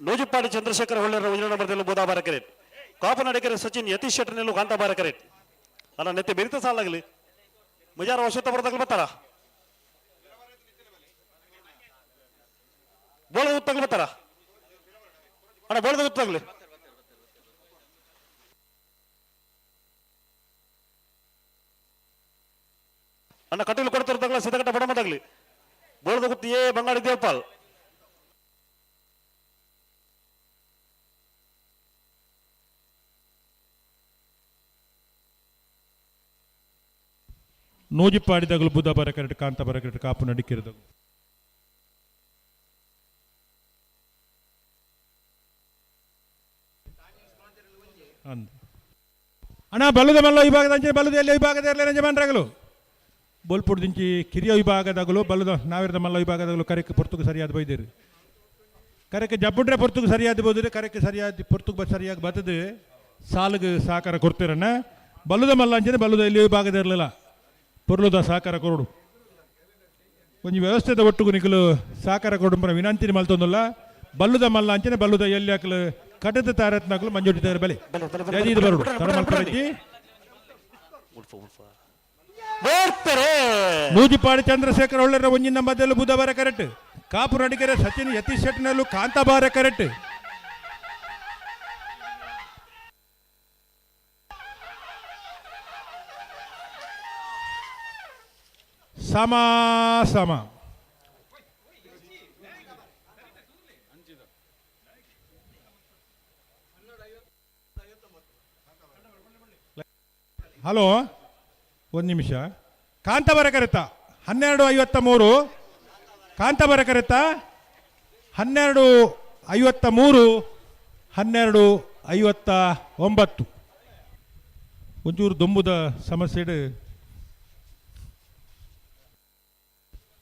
ನೂಜಿಪಾಡಿ ಚಂದ್ರಶೇಖರ್ ಹೊಳ್ಳೆರ 1 ನಂಬರ್ದಲ್ಲೂ ಬುಧವಾರ ಕರೆಕ್ಟ್ ಕಾಪು ನಡಿಕೆರೆ ಸಚಿನ್ ಯತೀಶ್ ಶೆಟ್ಟರ್ನೆಲ್ಲೂ ಕಾಂತಾಬಾರ ಕರೆಕ್ಟ್ ಅಲ್ಲ ನೆತ್ತೆ ಬೆರಿತ ಸಾಲಾಗಲಿ ಮುಜಾರ ಔಷಧ ಬರದಾಗಲಿ ಬರ್ತಾರ ಬೋಳದ ಗೊತ್ತಾಗ್ಲಿ ಬರ್ತಾರ ಅಣ್ಣ ಬೋಳದ ಗೊತ್ತಾಗ್ಲಿ ಅಣ್ಣ ಕಟೀಲು ಕೊಡ್ತಿರ್ದಾಗಲ್ಲ ಸಿದ್ಧಕಟ್ಟ ಬಡಮದಾಗ್ಲಿ ಬೋಳದ ಗೊತ್ತು ಬಂಗಾಡಿ ದೇವಪಾಲ್ ನೂಜಿಪಾಡಿದಾಗಲು ಬುಧವಾರ ಕರೆಕ್ಟ್ ಕಾಂತಾಬಾರ ಕರೆಕ್ಟ್ ಕಾಪು ನಡಿಕೆರೆದಾಗಲು ಅಂದ್ ಅಣ್ಣ ಬಲ್ಲುದ ಮಲ್ಲ ವಿಭಾಗದಂಚೆ ಬಲ್ಲುದ ಎಲ್ಲಿ ವಿಭಾಗದ ಇರಲಿ ನಂಜೆ ಮನ್ರಾಗಲು ಬೋಲ್ಪುಡ್ದಿಂಚಿ ಕಿರಿಯ ವಿಭಾಗದಾಗಲು ಬಲ್ಲುದ ನಾವಿರದ ಮಲ್ಲ ವಿಭಾಗದಾಗಲು ಕರೆಕ್ಕೆ ಪೊರ್ತುಗೆ ಸರಿಯಾದ ಬೈದಿರಿ ಕರೆಕ್ಕೆ ಜಬ್ಬುಡ್ರೆ ಪೊರ್ತುಗೆ ಸರಿಯಾದ ಬೋದ್ರೆ ಕರೆಕ್ಕೆ ಸರಿಯಾದ ಪೊರ್ತುಗೆ ಸರಿಯಾಗಿ ಬರ್ತದೆ ಸಾಲಿಗೆ ಸಹಕಾರ ಕೊಡ್ತೀರಣ್ಣ ಬಲ್ಲುದ ಮಲ್ಲ ಅಂಚನೆ ಬಲ್ಲುದ ಎಲ್ಲಿ ವಿಭಾಗದ ಇರಲಿಲ್ಲ ಪೊರ್ಲುದ ಸಹಕಾರ ಕೊಡು ಒಂಜಿ ವ್ಯವಸ್ಥೆದ ಒಟ್ಟಿಗೂ ನಿಖಲು ಸಹಕಾರ ಕೊಡು ವಿನಂತಿನಿ ಮಲ್ತೊಂದಲ್ಲ ಬಲ್ಲುದ ಮಲ್ಲ ಅಂಚನೆ ಬಲ್ಲುದ ಎಲ್ಲಿ ಹಾಕಲು ಕಟದ ತಾರತ್ನಾಗಲು ಮಂಜೋಟಿ ತಯಾರ ಬಲೆ ಇದು ಬರೋಡು ತರಮಲ್ಪರಜ್ಜಿ ನೂಜಿಪಾಡಿ ಚಂದ್ರಶೇಖರ್ ಹೊಳ್ಳೆರ 1 ನಂಬರ್ದಲ್ಲೂ ಬುಧವಾರ ಕರೆಕ್ಟ್ ಕಾಪು ನಡಿಕೆರೆ ಸಚಿನ್ ಯತೀಶ್ ಶೆಟ್ಟರ್ನೆಲ್ಲೂ ಕಾಂತಾಬಾರ ಕರೆಕ್ಟ್ ಸಮ ಸಮ ಹಲೋ 1 ನಿಮಿಷ ಕಾಂತಾಬಾರ ಕರೆತ 12:53 ಕಾಂತಾಬಾರ ಕರೆತ 12:53 12:59 ಒಂಚೂರು ದೊಂಬುದ ಸಮಸ್ಯೆ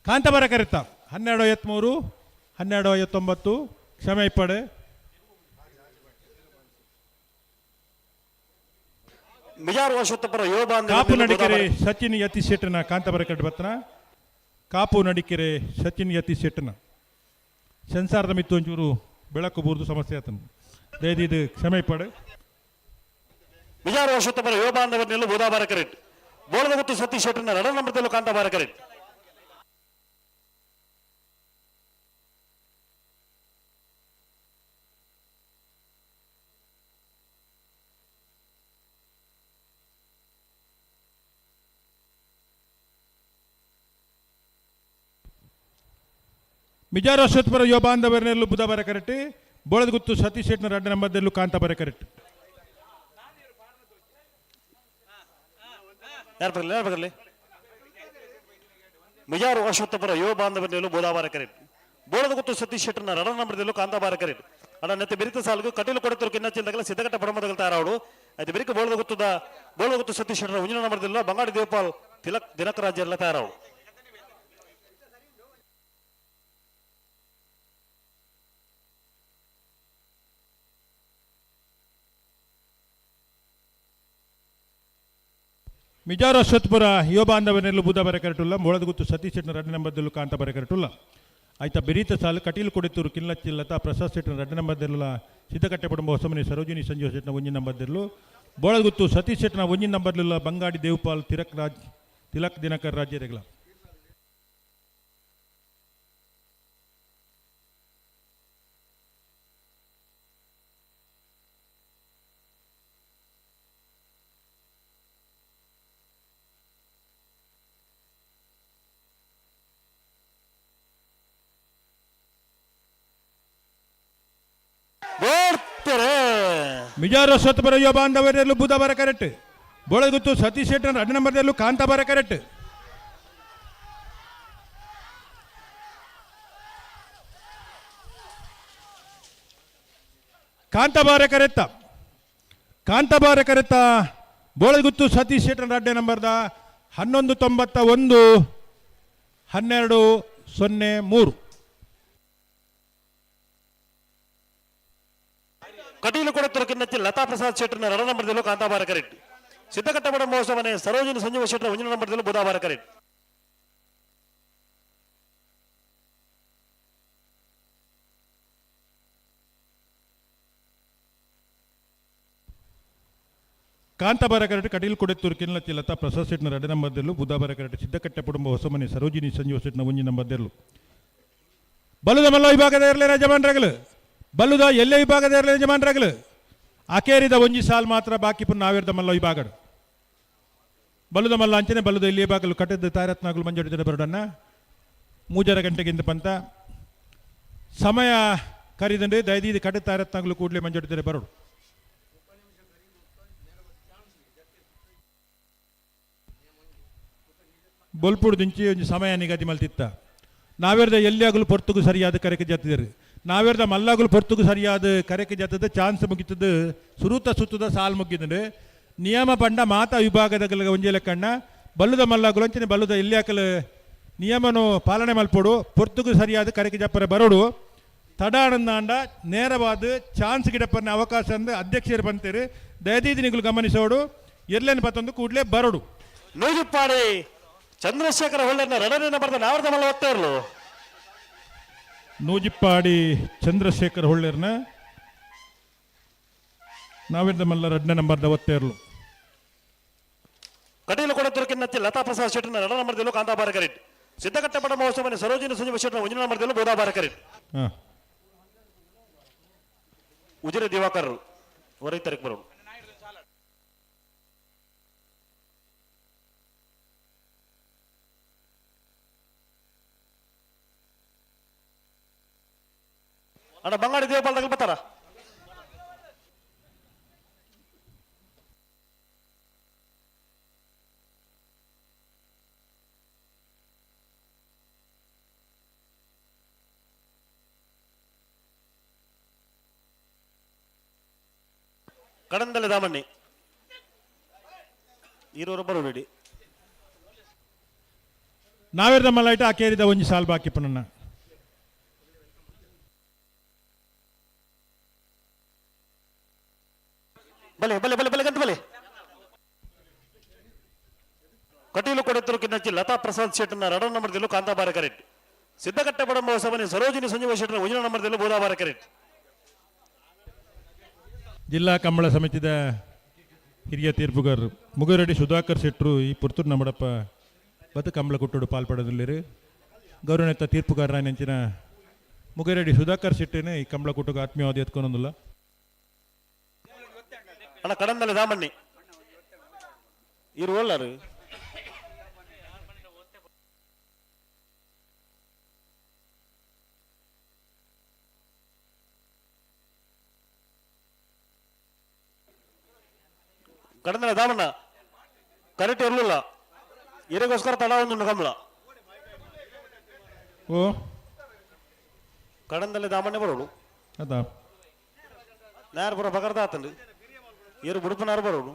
ಕಾಂತಾಬಾರ ಕರೆತ 12:53 12:59 ಕ್ಷಮೆ ಇಪ್ಪಡೆ ಕಾಪು ನಡಿಕೆರೆ ಸಚಿನ್ ಯತೀಶ್ ಶೆಟ್ಟನ ಕಾಂತಾಬಾರ ಕರೆಕ್ಟ್ ಬತ್ತನ ಕಾಪು ನಡಿಕೆರೆ ಸಚಿನ್ ಯತೀಶ್ ಶೆಟ್ಟನ ಸೆನ್ಸಾರ್ದ ಮಿತ್ತು ಒಂಚೂರು ಬೆಳಕು ಬೂರ್ದು ಸಮಸ್ಯೆ ಆತನು ದಯದಿದ್ದು ಕ್ಷಮೆ ಇಪ್ಪಡೆ ಬಿಜಾರ ವರ್ಷೋತ್ತಮರ ಯುವ ಬಾಂಧವರನ್ನೆಲ್ಲೂ ಬುಧವಾರ ಕರೆಕ್ಟ್ ಬೋಳದ ಗೊತ್ತು ಸತೀಶ್ ಶೆಟ್ಟರ್ನ 2 ನಂಬರ್ದಲ್ಲೂ ಕಾಂತಾಬಾರ ಕರೆಕ್ಟ್ ಮಿಜಾರ ಅಶ್ವತ್ಪರ ಯುವ ಬಾಂಧವರನ್ನೆಲ್ಲೂ ಬುಧವಾರ ಕರೆಕ್ಟ್ ಬೋಳದ ಗೊತ್ತು ಸತೀಶ್ ಶೆಟ್ಟನ 2 ನಂಬರ್ದಲ್ಲೂ ಕಾಂತಾಬಾರ ಕರೆಕ್ಟ್ ಯಾರು ಬರಲಿ ಮಿಜಾರು ಅಶ್ವತ್ಥಪುರ ಯುವ ಬಾಂಧವನೆಯಲ್ಲೂ ಬೋಧಾವಾರ ಕರೆಟ್ ಬೋಳದ ಗೊತ್ತು ಸತೀಶ್ ಶೆಟ್ಟರ್ನ ರಡ ನಂಬರ್ದಲ್ಲೂ ಕಾಂತಾಬಾರ ಕರೆಟ್ ಅಡ ನೆತ್ತ ಬೆರಿತ ಸಾಲುಗೂ ಕಟೀಲು ಕೊಡುತ್ತರು ಕಿನ್ನಚ್ಚಿಂದಾಗಲ ಸಿದ್ಧಗಟ್ಟ ಪಡಮದಗಲ್ತಾ ರಾವಡು ಅದು ಬೆರಿಕ ಬೋಳದ ಗೊತ್ತು ಸತೀಶ್ ಶೆಟ್ಟರ್ ಉಂಜಿನ ನಂಬರ್ದಿಲ್ಲ ಬಂಗಾಡಿ ದೇವಪಾಲ್ ತಿಲಕ್ ದಿನಕ ರಾಜ್ಯ ಎಲ್ಲ ತಯಾರಾವಡು ಮಿಜಾರು ಅಶ್ವತ್ಪುರ ಯುವ ಬಾಂಧವನೆಲ್ಲೂ ಬುಧವಾರ ಕರೆಟುಲ್ಲ ಬೋಳದ ಗೊತ್ತು ಸತೀಶ್ ಶೆಟ್ಟರ್ ರಡ್ಡ ನಂಬರ್ದಲ್ಲೂ ಕಾಂತಾಬಾರ ಕರೆಟುಲ್ಲ ಆಯ್ತಾ ಬೆರೀತ ಸಾಲು ಕಟೀಲು ಕೊಡಿತೂರು ಕಿಲ್ಲಚ್ಚಿಲ್ಲತಾ ಪ್ರಸಾದ್ ಶೆಟ್ಟರ್ ರಡ್ಡ ನಂಬರ್ದೆಲ್ಲ ಸಿದ್ಧಕಟ್ಟೆ ಪಡುಂಬ ಹೊಸಮನೆ ಸರೋಜಿನಿ ಸಂಜೀವ ಶೆಟ್ಟನ ಒಂಜಿ ನಂಬರ್ದಲ್ಲೂ ಬೋಳದ ಗೊತ್ತು ಸತೀಶ್ ಶೆಟ್ಟನ ಒಂಜಿ ನಂಬರ್ಲಿಲ್ಲ ಬಂಗಾಡಿ ದೇವಪಾಲ್ ತಿಲಕ್ ದಿನಕರ್ ರಾಜ್ಯ ರೆಗ್ಲ ಮಿಜಾರು ಅಶ್ವತ್ಥಪುರ ಯುವ ಬಾಂಧವರೆಲ್ಲೂ ಬುಧವಾರ ಕರೆಕ್ಟ್ ಬೋಳದ ಗೊತ್ತು ಸತೀಶ್ ಶೆಟ್ಟರ್ ರಡ್ಡ ನಂಬರ್ದಲ್ಲೂ ಕಾಂತಾಬಾರ ಕರೆಕ್ಟ್ ಕಾಂತಾಬಾರ ಕರೆತ್ತ ಬೋಳದ ಗೊತ್ತು ಸತೀಶ್ ಶೆಟ್ಟರ್ ರಡ್ಡ ನಂಬರ್ದ 1191-12-03 ಕಟೀಲು ಕೊಡುತ್ತರು ಕಿನ್ನಚ್ಚಿ ಲತಾ ಪ್ರಸಾದ್ ಶೆಟ್ಟರ್ನ ರಡ ನಂಬರ್ದಲ್ಲೂ ಕಾಂತಾಬಾರ ಕರೆಟ್ ಸಿದ್ಧಕಟ್ಟ ಪಡ ಮಹೋತ್ಸವನೆ ಸರೋಜಿನಿ ಸಂಜೀವ ಶೆಟ್ಟರ್ ಒಂಜಿನ ನಂಬರ್ದಲ್ಲೂ ಬುಧವಾರ ಕರೆಟ್ ಕಾಂತಾಬಾರ ಕರೆಟ್ ಕಟೀಲು ಕೊಡುತ್ತೂರು ಕಿನ್ನಚ್ಚಿ ಲತಾ ಪ್ರಸಾದ್ ಶೆಟ್ಟರ್ನ ರಡ ನಂಬರ್ದಲ್ಲೂ ಬುಧವಾರ ಕರೆಟ್ ಸಿದ್ಧಕಟ್ಟೆ ಪಡುಂಬ ಹೊಸಮನೆ ಸರೋಜಿನಿ ಸಂಜೀವ ಶೆಟ್ಟರ್ನ ಒಂಜಿ ನಂಬರ್ದಲ್ಲೂ ಬಲುದ ಮಲ್ಲ ವಿಭಾಗದ ಇರಲಿ ಯಜಮಾನರಾಗಲು ಬಲ್ಲುದ ಎಲ್ಲೇ ವಿಭಾಗದ ಇರಲಿ ಯಜಮಾನರಾಗಲು ಅಕೇರಿದ ಒಂಜಿ ಸಾಲ್ ಮಾತ್ರ ಬಾಕಿ ಪುನಃ ನಾವೇರ್ದ ಮಲ್ಲ ವಿಭಾಗಡು ಬಲ್ಲುದ ಮಲ್ಲ ಅಂಚನೆ ಬಲ್ಲುದ ಇಲ್ಲಿ ವಿಭಾಗಲು ಕಟ್ಟದ ತಾರತ್ನಾಗಲು ಮಂಜೊಡಿದ ಬರಡನ್ನ 3 ಗಂಟೆಗಿಂತ ಪಂತ ಸಮಯ ಕರಿದಂಡು ದಯದೀದು ಕಟ್ಟದ ತಾರತ್ನಾಗಲು ಕೂಡಲೇ ಮಂಜೊಡಿದರೆ ಬರಡು ಬೊಲ್ಪುಡು ದಿಂಚಿ ಒಂದು ಸಮಯ ನಿಗದಿ ಮಲ್ತಿತ್ತ ನಾವೇರ್ದ ಎಲ್ಲಿ ಆಗಲು ಪೊರ್ತುಗೂ ಸರಿಯಾದ ಕರೆಕೆ ಜತ್ತಿದರು ನಾವೇರ್ದ ಮಲ್ಲಾಗಲು ಪೊರ್ತುಗೂ ಸರಿಯಾದ ಕರೆಕೆ ಜತ್ತದ ಚಾನ್ಸ್ ಮುಗಿತದ ಸುತ್ತದ ಸಾಲ್ ಮುಗಿದ್ರೆ ನಿಯಮ ಪಂಡ ಮಾತಾ ವಿಭಾಗದ ಒಂಜೆ ಲೆಕ್ಕಣ್ಣ ಬಲ್ಲುದ ಮಲ್ಲಾಗಲು ಅಂಚನೆ ಬಲ್ಲುದ ಎಲ್ಲಿ ಹಾಕಲು ನಿಯಮನು ಪಾಲನೆ ಮಲ್ಪೋಡು ಪೊರ್ತುಗೂ ಸರಿಯಾದ ಕರೆಕೆ ಜಪ್ಪರೆ ಬರೋಡು ತಡಾನಂದಾಂಡ ನೇರವಾದ ಚಾನ್ಸ್ ಗಿಡಪ್ಪನ ಅವಕಾಶ ಅಂದ್ರೆ ಅಧ್ಯಕ್ಷರು ಬಂತೇರು ದಯದೀದಿ ನಿಗಳು ಗಮನಿಸೋಡು ಎಲ್ಲೇನು ಬತ್ತೊಂದು ಕೂಡಲೇ ಬರೋಡು ನೂಜುಪ್ಪಾಡಿ ಚಂದ್ರಶೇಖರ ಹೊಳ್ಳೆನ ರಡನೇನ ಬರ್ದ ನಾವರ್ದ ಮಲ್ಲ ಒತ್ತ ಇರ್ಲು ನೂಜಿಪ್ಪಾಡಿ ಚಂದ್ರಶೇಖರ್ ಹೊಳ್ಳೆರ್ನ ನಾವಿರ್ದ ಮಲ್ಲ ರಡ್ನೆ ನಂಬರ್ದ ಒತ್ತೇರ್ಲು ಕಟೀಲು ಕೊಡುತ್ತರಕ್ಕಿನ್ನತ್ತಿ ಲತಾ ಪ್ರಸಾದ್ ಶೆಟ್ಟರ್ನ ರಡ ನಂಬರ್ದಲ್ಲೂ ಕಾಂತಾಬಾರ ಕರೆಟ್ ಸಿದ್ಧಕಟ್ಟ ಪಡ ಮಹೋತ್ಸವನೆ ಸರೋಜಿನಿ ಸಂಜೀವ ಶೆಟ್ಟರ್ನ ಒಂಜಿನ ನಂಬರ್ದಲ್ಲೂ ಬೋಧಾಬಾರ ಕರೆಟ್ ಉಜಿರೆ ದಿವಾಕರ್ ಹೊರೈತರಿಗೆ ಬರೋದು ಅಣ್ಣ ಬಂಗಾಡಿ ದೇವಪಾಲ್ ತಗಲ್ ಬರ್ತಾರ ಕಡಂದಲೆ ದಾಮಣ್ಣಿ ಇರೋರೊಬ್ಬರು ಬೇಡಿ ನಾವೇರ್ದ ಮಲ್ಲೈಟ ಆಕೇರಿದ ಒಂಜಿ ಸಾಲ್ ಬಾಕಿ ಪುನಃ ಬಲೆ ಬಲೆ ಬಲೆ ಬಲೆ ಗಂಟು ಬಲೆ ಕಟೀಲು ಕೊಡುತ್ತರು ಕಿನ್ನಚ್ಚಿ ಲತಾ ಪ್ರಸಾದ್ ಶೆಟ್ಟರ್ನ ರಡ ನಂಬರ್ದಲ್ಲೂ ಕಾಂತಾಬಾರ ಕರೆಟ್ ಸಿದ್ಧಕಟ್ಟೆ ಪಡ ಮಹೋತ್ಸವನೆ ಸರೋಜಿನಿ ಸಂಜೀವ ಶೆಟ್ಟರ್ನ ಒಂಜಿನ ನಂಬರ್ದಲ್ಲೂ ಬೋಧಾಬಾರ ಕರೆಟ್ ಜಿಲ್ಲಾ ಕಂಬಳ ಸಮಿತಿದ ಹಿರಿಯ ತೀರ್ಪುಗಾರರು ಮುಗುರೆಡ್ಡಿ ಸುಧಾಕರ್ ಶೆಟ್ಟರು ಈ ಪುರ್ತೂರು ನಮ್ಮಡಪ್ಪ ಬದು ಕಂಬಳ ಕುಟ್ಟೋಡು ಪಾಲ್ಪಡೋದಿಲ್ಲರು ಗೌರವನೆತ್ತ ತೀರ್ಪುಗಾರರ ನೆಂಚಿನ ಮುಗುರೆಡ್ಡಿ ಸುಧಾಕರ್ ಶೆಟ್ಟಿನೇ ಈ ಕಂಬಳ ಕುಟ್ಟೋಗ ಆತ್ಮೀಯವಾದ ಎತ್ಕೊನೊಂದಿಲ್ಲ ಅಣ್ಣ ಕಡಂದಲೆ ದಾಮಣ್ಣಿ ಇರು ಒಳ್ಳರು ಕಡಂದಲೆ ದಾಮಣ್ಣ ಕರೆಕ್ಟ್ ಇರಲಿಲ್ಲ ಇದಕ್ಕೋಸ್ಕರ ತಡ ಒಂದು ಕಂಬಳ ಓ ಕಡಂದಲ್ಲಿ ದಾಮಣ್ಣೆ ಬರೋಡು ಅದಾ ನೇರ ಪುರ ಬಗರ್ದ ಆತಂಡು ಏರು ಬುಡುಪನಾರು ಬರೋಡು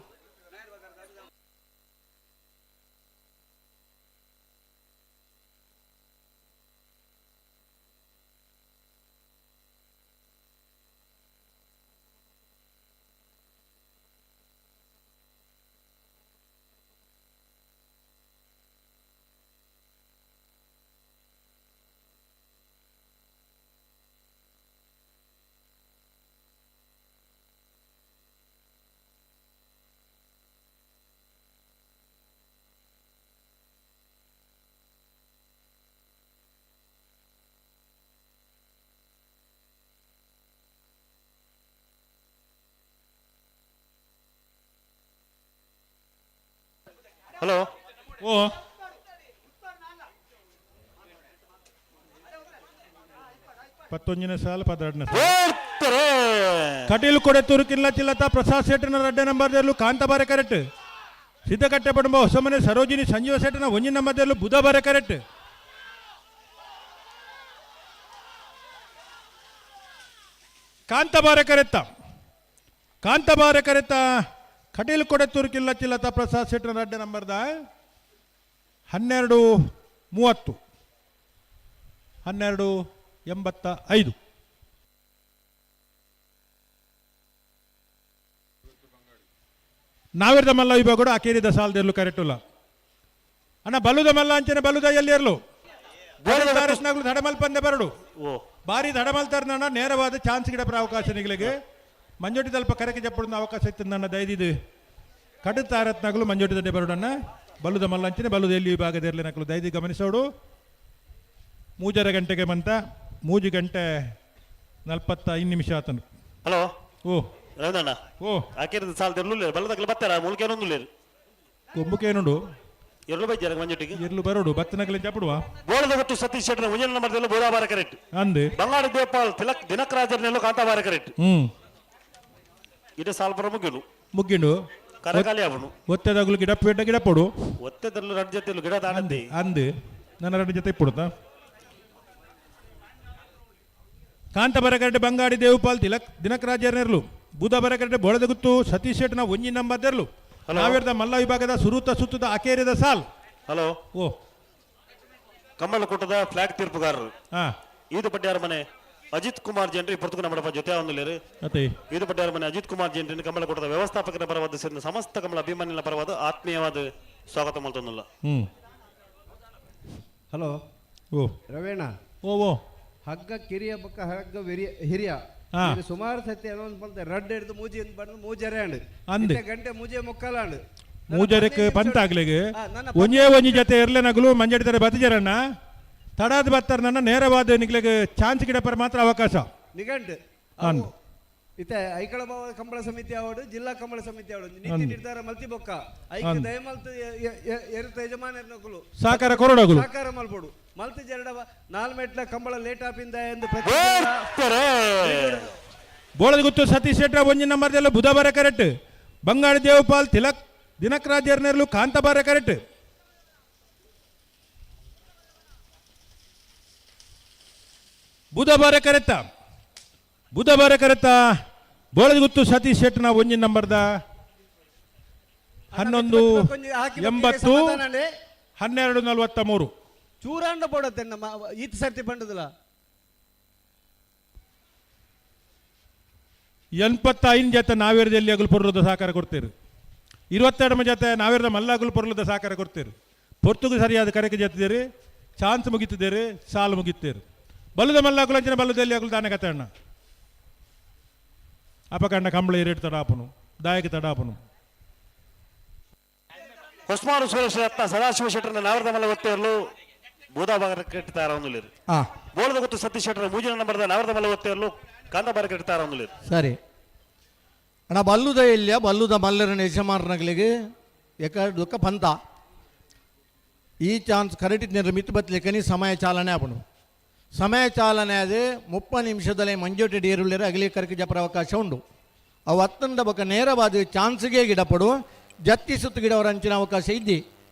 ಹಲೋ ಓ ಪತ್ತೊಂಜನೇ ಸಾಲ 12ನೇ ಸಾಲ ಕಟೀಲು ಕೊಡೆ ತುರುಕಿಲ್ಲ ಚಿಲ್ಲತ ಪ್ರಸಾದ್ ಶೆಟ್ಟನ 2 ನಂಬರ್ದಲ್ಲೂ ಕಾಂತಬಾರೆ ಕರೆಕ್ಟ್ ಸಿದ್ದಕಟ್ಟೆ ಪಡುಂಬ ಹೊಸಮನೆ ಸರೋಜಿನಿ ಸಂಜೀವ ಶೆಟ್ಟನ 1 ನಂಬರ್ದಲ್ಲೂ ಬುಧಬಾರೆ ಕರೆಕ್ಟ್ ಕಾಂತಬಾರೆ ಕರೆತ್ತ ಕಟೀಲು ಕೊಡೆ ತುರುಕಿಲ್ಲ ಚಿಲ್ಲತ ಪ್ರಸಾದ್ ಶೆಟ್ಟನ 2 ನಂಬರ್ದ 12:30 12:85 ನಾವಿರ್ದ ಮಲ್ಲ ವಿಭಾಗ ಅಕೇರಿದ ಸಾಲದೆರ್ಲು ಕರೆಕ್ಟುಲ್ಲ ಅಣ್ಣ ಬಲ್ಲುದ ಮಲ್ಲ ಅಂಚನೆ ಬಲ್ಲುದ ಎಲ್ಲಿ ಇರಲು ಧಡಮಲ್ ಪಂದೆ ಬರಡು ಬಾರಿ ಧಡಮಲ್ ತರಣ ನೇರವಾದ ಚಾನ್ಸ್ ಗಿಡಪರ ಅವಕಾಶ ನಿಗಳಿಗೆ ಮಂಜೋಟಿ ತಲ್ಪ ಕರೆಗೆ ಜಪ್ಪಡ ಅವಕಾಶ ಇತ್ತು ನನ್ನ ದೈದಿದು ಕಡು ತಾರತ್ನಾಗಲು ಮಂಜೋಟಿ ದಂಡೆ ಬರೋಡನ್ನ ಬಲ್ಲುದ ಮಲ್ಲ ಅಂಚನೆ ಬಲ್ಲುದ ಎಲ್ಲಿ ವಿಭಾಗದ ಇರಲಿ ನಕಲು ದೈದಿ ಗಮನಿಸೋಡು 3 ಗಂಟೆಗೆ ಮಂತ 3 ಗಂಟೆ 45 ನಿಮಿಷ ಆತನು ಹಲೋ ಓ ರವೀಂದ್ರಣ್ಣ ಓ ಆಕಿರದ ಸಾಲದೆರ್ಲು ಬಲ್ಲದಕ್ಕೆ ಬರ್ತಾರ ಮೂಲ್ಕೇನೊಂದು ಲೇರು ಕೊಬ್ಬುಕೇನುಂಡು ಎರಡು ಬೈಜಾರ ಮಂಜುಟಿಗೆ ಇರ್ಲು ಬರೋಡು ಬತ್ತನಗಲಿ ಚಪ್ಪಡುವ ಬೋಳದ ಗೊತ್ತು ಸತೀಶ್ ಶೆಟ್ಟರ್ ಮುಂಜಾನೆ ನಂಬರ್ದಲ್ಲೂ ಬೋಧಾಬಾರ ಕರೆಕ್ಟ್ ಅಂದೆ ಬಂಗಾಡಿ ದೇವಪಾಲ್ ತಿಲಕ್ ದಿನಕರಾಜರ್ನೆಲ್ಲೂ ಕಾಂತಾಬಾರ ಕರೆಕ್ಟ್ ಇದು ಸಾಲ ಬರ ಮುಗ್ಗಿಂಡು ಕರಕಾಲಿ ಅವನು ಒತ್ತೆದಾಗಲು ಗಿಡ ಪೊಡು ಒತ್ತೆದರ್ಲು 2 ಜೊತೆ ಗಿಡ ತಾಣಂದಿ ಅಂದೆ ನನ್ನ 2 ಜೊತೆ ಇಪ್ಪುಡುತ್ತಾ ಕಾಂತ ಬರಕರಟೆ ಬಂಗಾಡಿ ದೇವಪಾಲ್ ತಿಲಕ್ ದಿನಕರಾಜರ್ನೆರ್ಲು ಬುಧ ಬರಕರಟೆ ಬೋಳದ ಗುತ್ತು ಸತೀಶ್ ಶೆಟ್ಟನ 1 ನಂಬರ್ದೆರ್ಲು ನಾವಿರ್ದ ಮಲ್ಲ ವಿಭಾಗದ ಸುತ್ತದ ಅಕೇರಿದ ಸಾಲ್ ಹಲೋ ಓ ಕಮ್ಮಲಕೂಟದ ಫ್ಲಾಗ್ ತೀರ್ಪುಗಾರರು ಈದು ಪಟ್ಯಾರ ಮನೆ ಅಜಿತ್ ಕುಮಾರ್ ಜೆಂಟ್ರಿ ಪುರ್ತಕ ನಮ್ಮ ಜೊತೆ ಒಂದಿಲೇರು ಈದು ಪಟ್ಯಾರ ಮನೆ ಅಜಿತ್ ಕುಮಾರ್ ಜೆಂಟ್ರಿ ಕಮ್ಮಲಕೂಟದ ವ್ಯವಸ್ಥಾಪಕರ ಪರವಾದ ಸೇರಿದ ಸಮಸ್ತ ಕಮಲ ಅಭಿಮಾನಿಗಳ ಪರವಾದ ಆತ್ಮೀಯವಾದ ಸ್ವಾಗತ ಮಾಡ್ತೊಂದಿಲ್ಲ ಹಲೋ ಓ ರವೇಣ ಓ ಹಗ್ಗ ಕಿರಿಯ ಬಕ್ಕ ಹಗ್ಗ ಹಿರಿಯ ಸುಮಾರು ಸತಿ ಅನ್ನೊಂದು ಬಂತ ರಡ್ ಹಿಡಿದು ಮೂಜಿ ಬಂದು ಮೂಜೆರೆ ಗಂಟೆ ಮೂಜೆ ಮುಕ್ಕಾಲಾಂಡು ಮೂಜರಕ್ಕೆ ಪಂತಾಗ್ಲಿಗೆ ಒಂಜೇ ಜೊತೆ ಇರ್ಲೆ ನಗಲು ಮಂಜಡಿತಾರೆ ಬತ್ತಿಜರಣ್ಣ ತಡಾದ ಬತ್ತಾರ ನನ್ನ ನೇರವಾದ ನಿಗ್ಲಿಗೆ ಚಾನ್ಸ್ ಗಿಡಪರ ಮಾತ್ರ ಅವಕಾಶ ನಿಘಂಟ್ ಇತ್ತೆ ಐಕಳ ಕಂಬಳ ಸಮಿತಿ ಆವಡು ಜಿಲ್ಲಾ ಕಂಬಳ ಸಮಿತಿ ಆವಡು ನೀತಿ ನಿರ್ಧಾರ ಮಲ್ತಿ ಬೊಕ್ಕ ಐಕ ದಯಮಲ್ತು ಎರುತ್ತ ಯಜಮಾನರು ಸಾಕಾರ ಕೊರಡಗುಲು ಸಾಕಾರ ಮಲ್ಪಡು ಮಲ್ತಿ ಜರಡವ 4 ಮೆಟ್ಲ ಕಂಬಳ ಲೇಟ್ ಆಪಿಂದ ಎಂದು ಬೋಳದ ಗುತ್ತು ಸತೀಶ್ ಶೆಟ್ರ 1 ನಂಬರ್ದೆಲ್ಲ ಬುಧವಾರ ಕರೆಕ್ಟ್ ಬಂಗಾಡಿ ದೇವಪಾಲ್ ತಿಲಕ್ ದಿನಕರಾಜರ್ನೆರ್ಲು ಕಾಂತಬಾರ ಕರೆಕ್ಟ್ ಬುಧವಾರ ಕರೆತ್ತ ಬೋಳದ ಗುತ್ತು ಸತೀಶ್ ಶೆಟ್ನ 1 ನಂಬರ್ದ 11:80 12:43 ಚೂರಾಂಡ ಬೋಡತ್ತೆ ನಮ್ಮ ಈತ್ ಸರ್ತಿ ಬಂಡದಲ್ಲ 85 ಜೊತೆ ನಾವೇರದಲ್ಲಿ ಅಗಲು ಪೊರ್ಲದ ಸಹಕಾರ ಕೊಡ್ತೀರಿ 22 ಜೊತೆ ನಾವೇರದ ಮಲ್ಲಾಗಲು ಪೊರ್ಲದ ಸಹಕಾರ ಕೊಡ್ತೀರಿ ಪೊರ್ತುಗೂ ಸರಿಯಾದ ಕರೆಗೆ ಜೊತ್ತಿದ್ದೀರಿ ಚಾನ್ಸ್ ಮುಗಿತಿದ್ದೀರಿ ಸಾಲು ಮುಗಿತೀರಿ ಬಲ್ಲದ ಮಲ್ಲಾಗುಲು ಅಂಚಿನ ಬಲ್ಲದಲ್ಲಿ ಆಗಲು ದಾನೆ ಕತೆ ಅಣ್ಣ ಅಪಕಂಡ ಕಂಬಳ ಏರೇಟ್ ತಡಾಪನು ದಾಯಕ ತಡಾಪನು ಹೊಸ್ಮಾರು ಸುರೇಶ್ ರತ್ನ ಸದಾಶಿವ ಶೆಟ್ಟರ್ನ ನಾವರದ ಮಲ್ಲ ಒತ್ತೆಯರ್ಲು ಬೂದಾಬಾರ ಕೆಟ್ಟಾರ ಒಂದುಲೇರು ಬೋಳದ ಗೊತ್ತು ಸತೀಶ್ ಶೆಟ್ಟರ್ 3 ನಂಬರ್ದ ನಾವರದ ಮಲ್ಲ ಒತ್ತೆಯರ್ಲು ಕಾಂತಬಾರ ಕೆಟ್ಟಾರ ಒಂದುಲೇರು ಸರಿ ಅಣ್ಣ ಬಲ್ಲುದ ಇಲ್ಲ ಬಲ್ಲುದ ಮಲ್ಲರನ ಯಜಮಾನಗಳಿಗೆ ದುಃಖ ಪಂತ ಈ ಚಾನ್ಸ್ ಕರೆಕ್ಟ್ ಮಿತ್ ಬತ್ತಲಿಕ್ಕೆ ಸಮಯ ಚಾಲನೆ ಆಪಣು ಸಮಯ ಚಾಲನೆ ಅದು 30 ನಿಮಿಷದಲ್ಲಿ ಮಂಜೋಟಿ ಡೇರುಳ್ಳೇರು ಅಗಲಿ ಕರಕೆ ಜಪರ ಅವಕಾಶ ಉಂಟು ಅವು 10 ಬಕ್ಕ ನೇರವಾದ ಚಾನ್ಸ್ಗೆ ಗಿಡಪಡು ಜತ್ತಿ ಸುತ್ತು ಗಿಡವರ ಅಂಚಿನ ಅವಕಾಶ ಇದ್ದಿ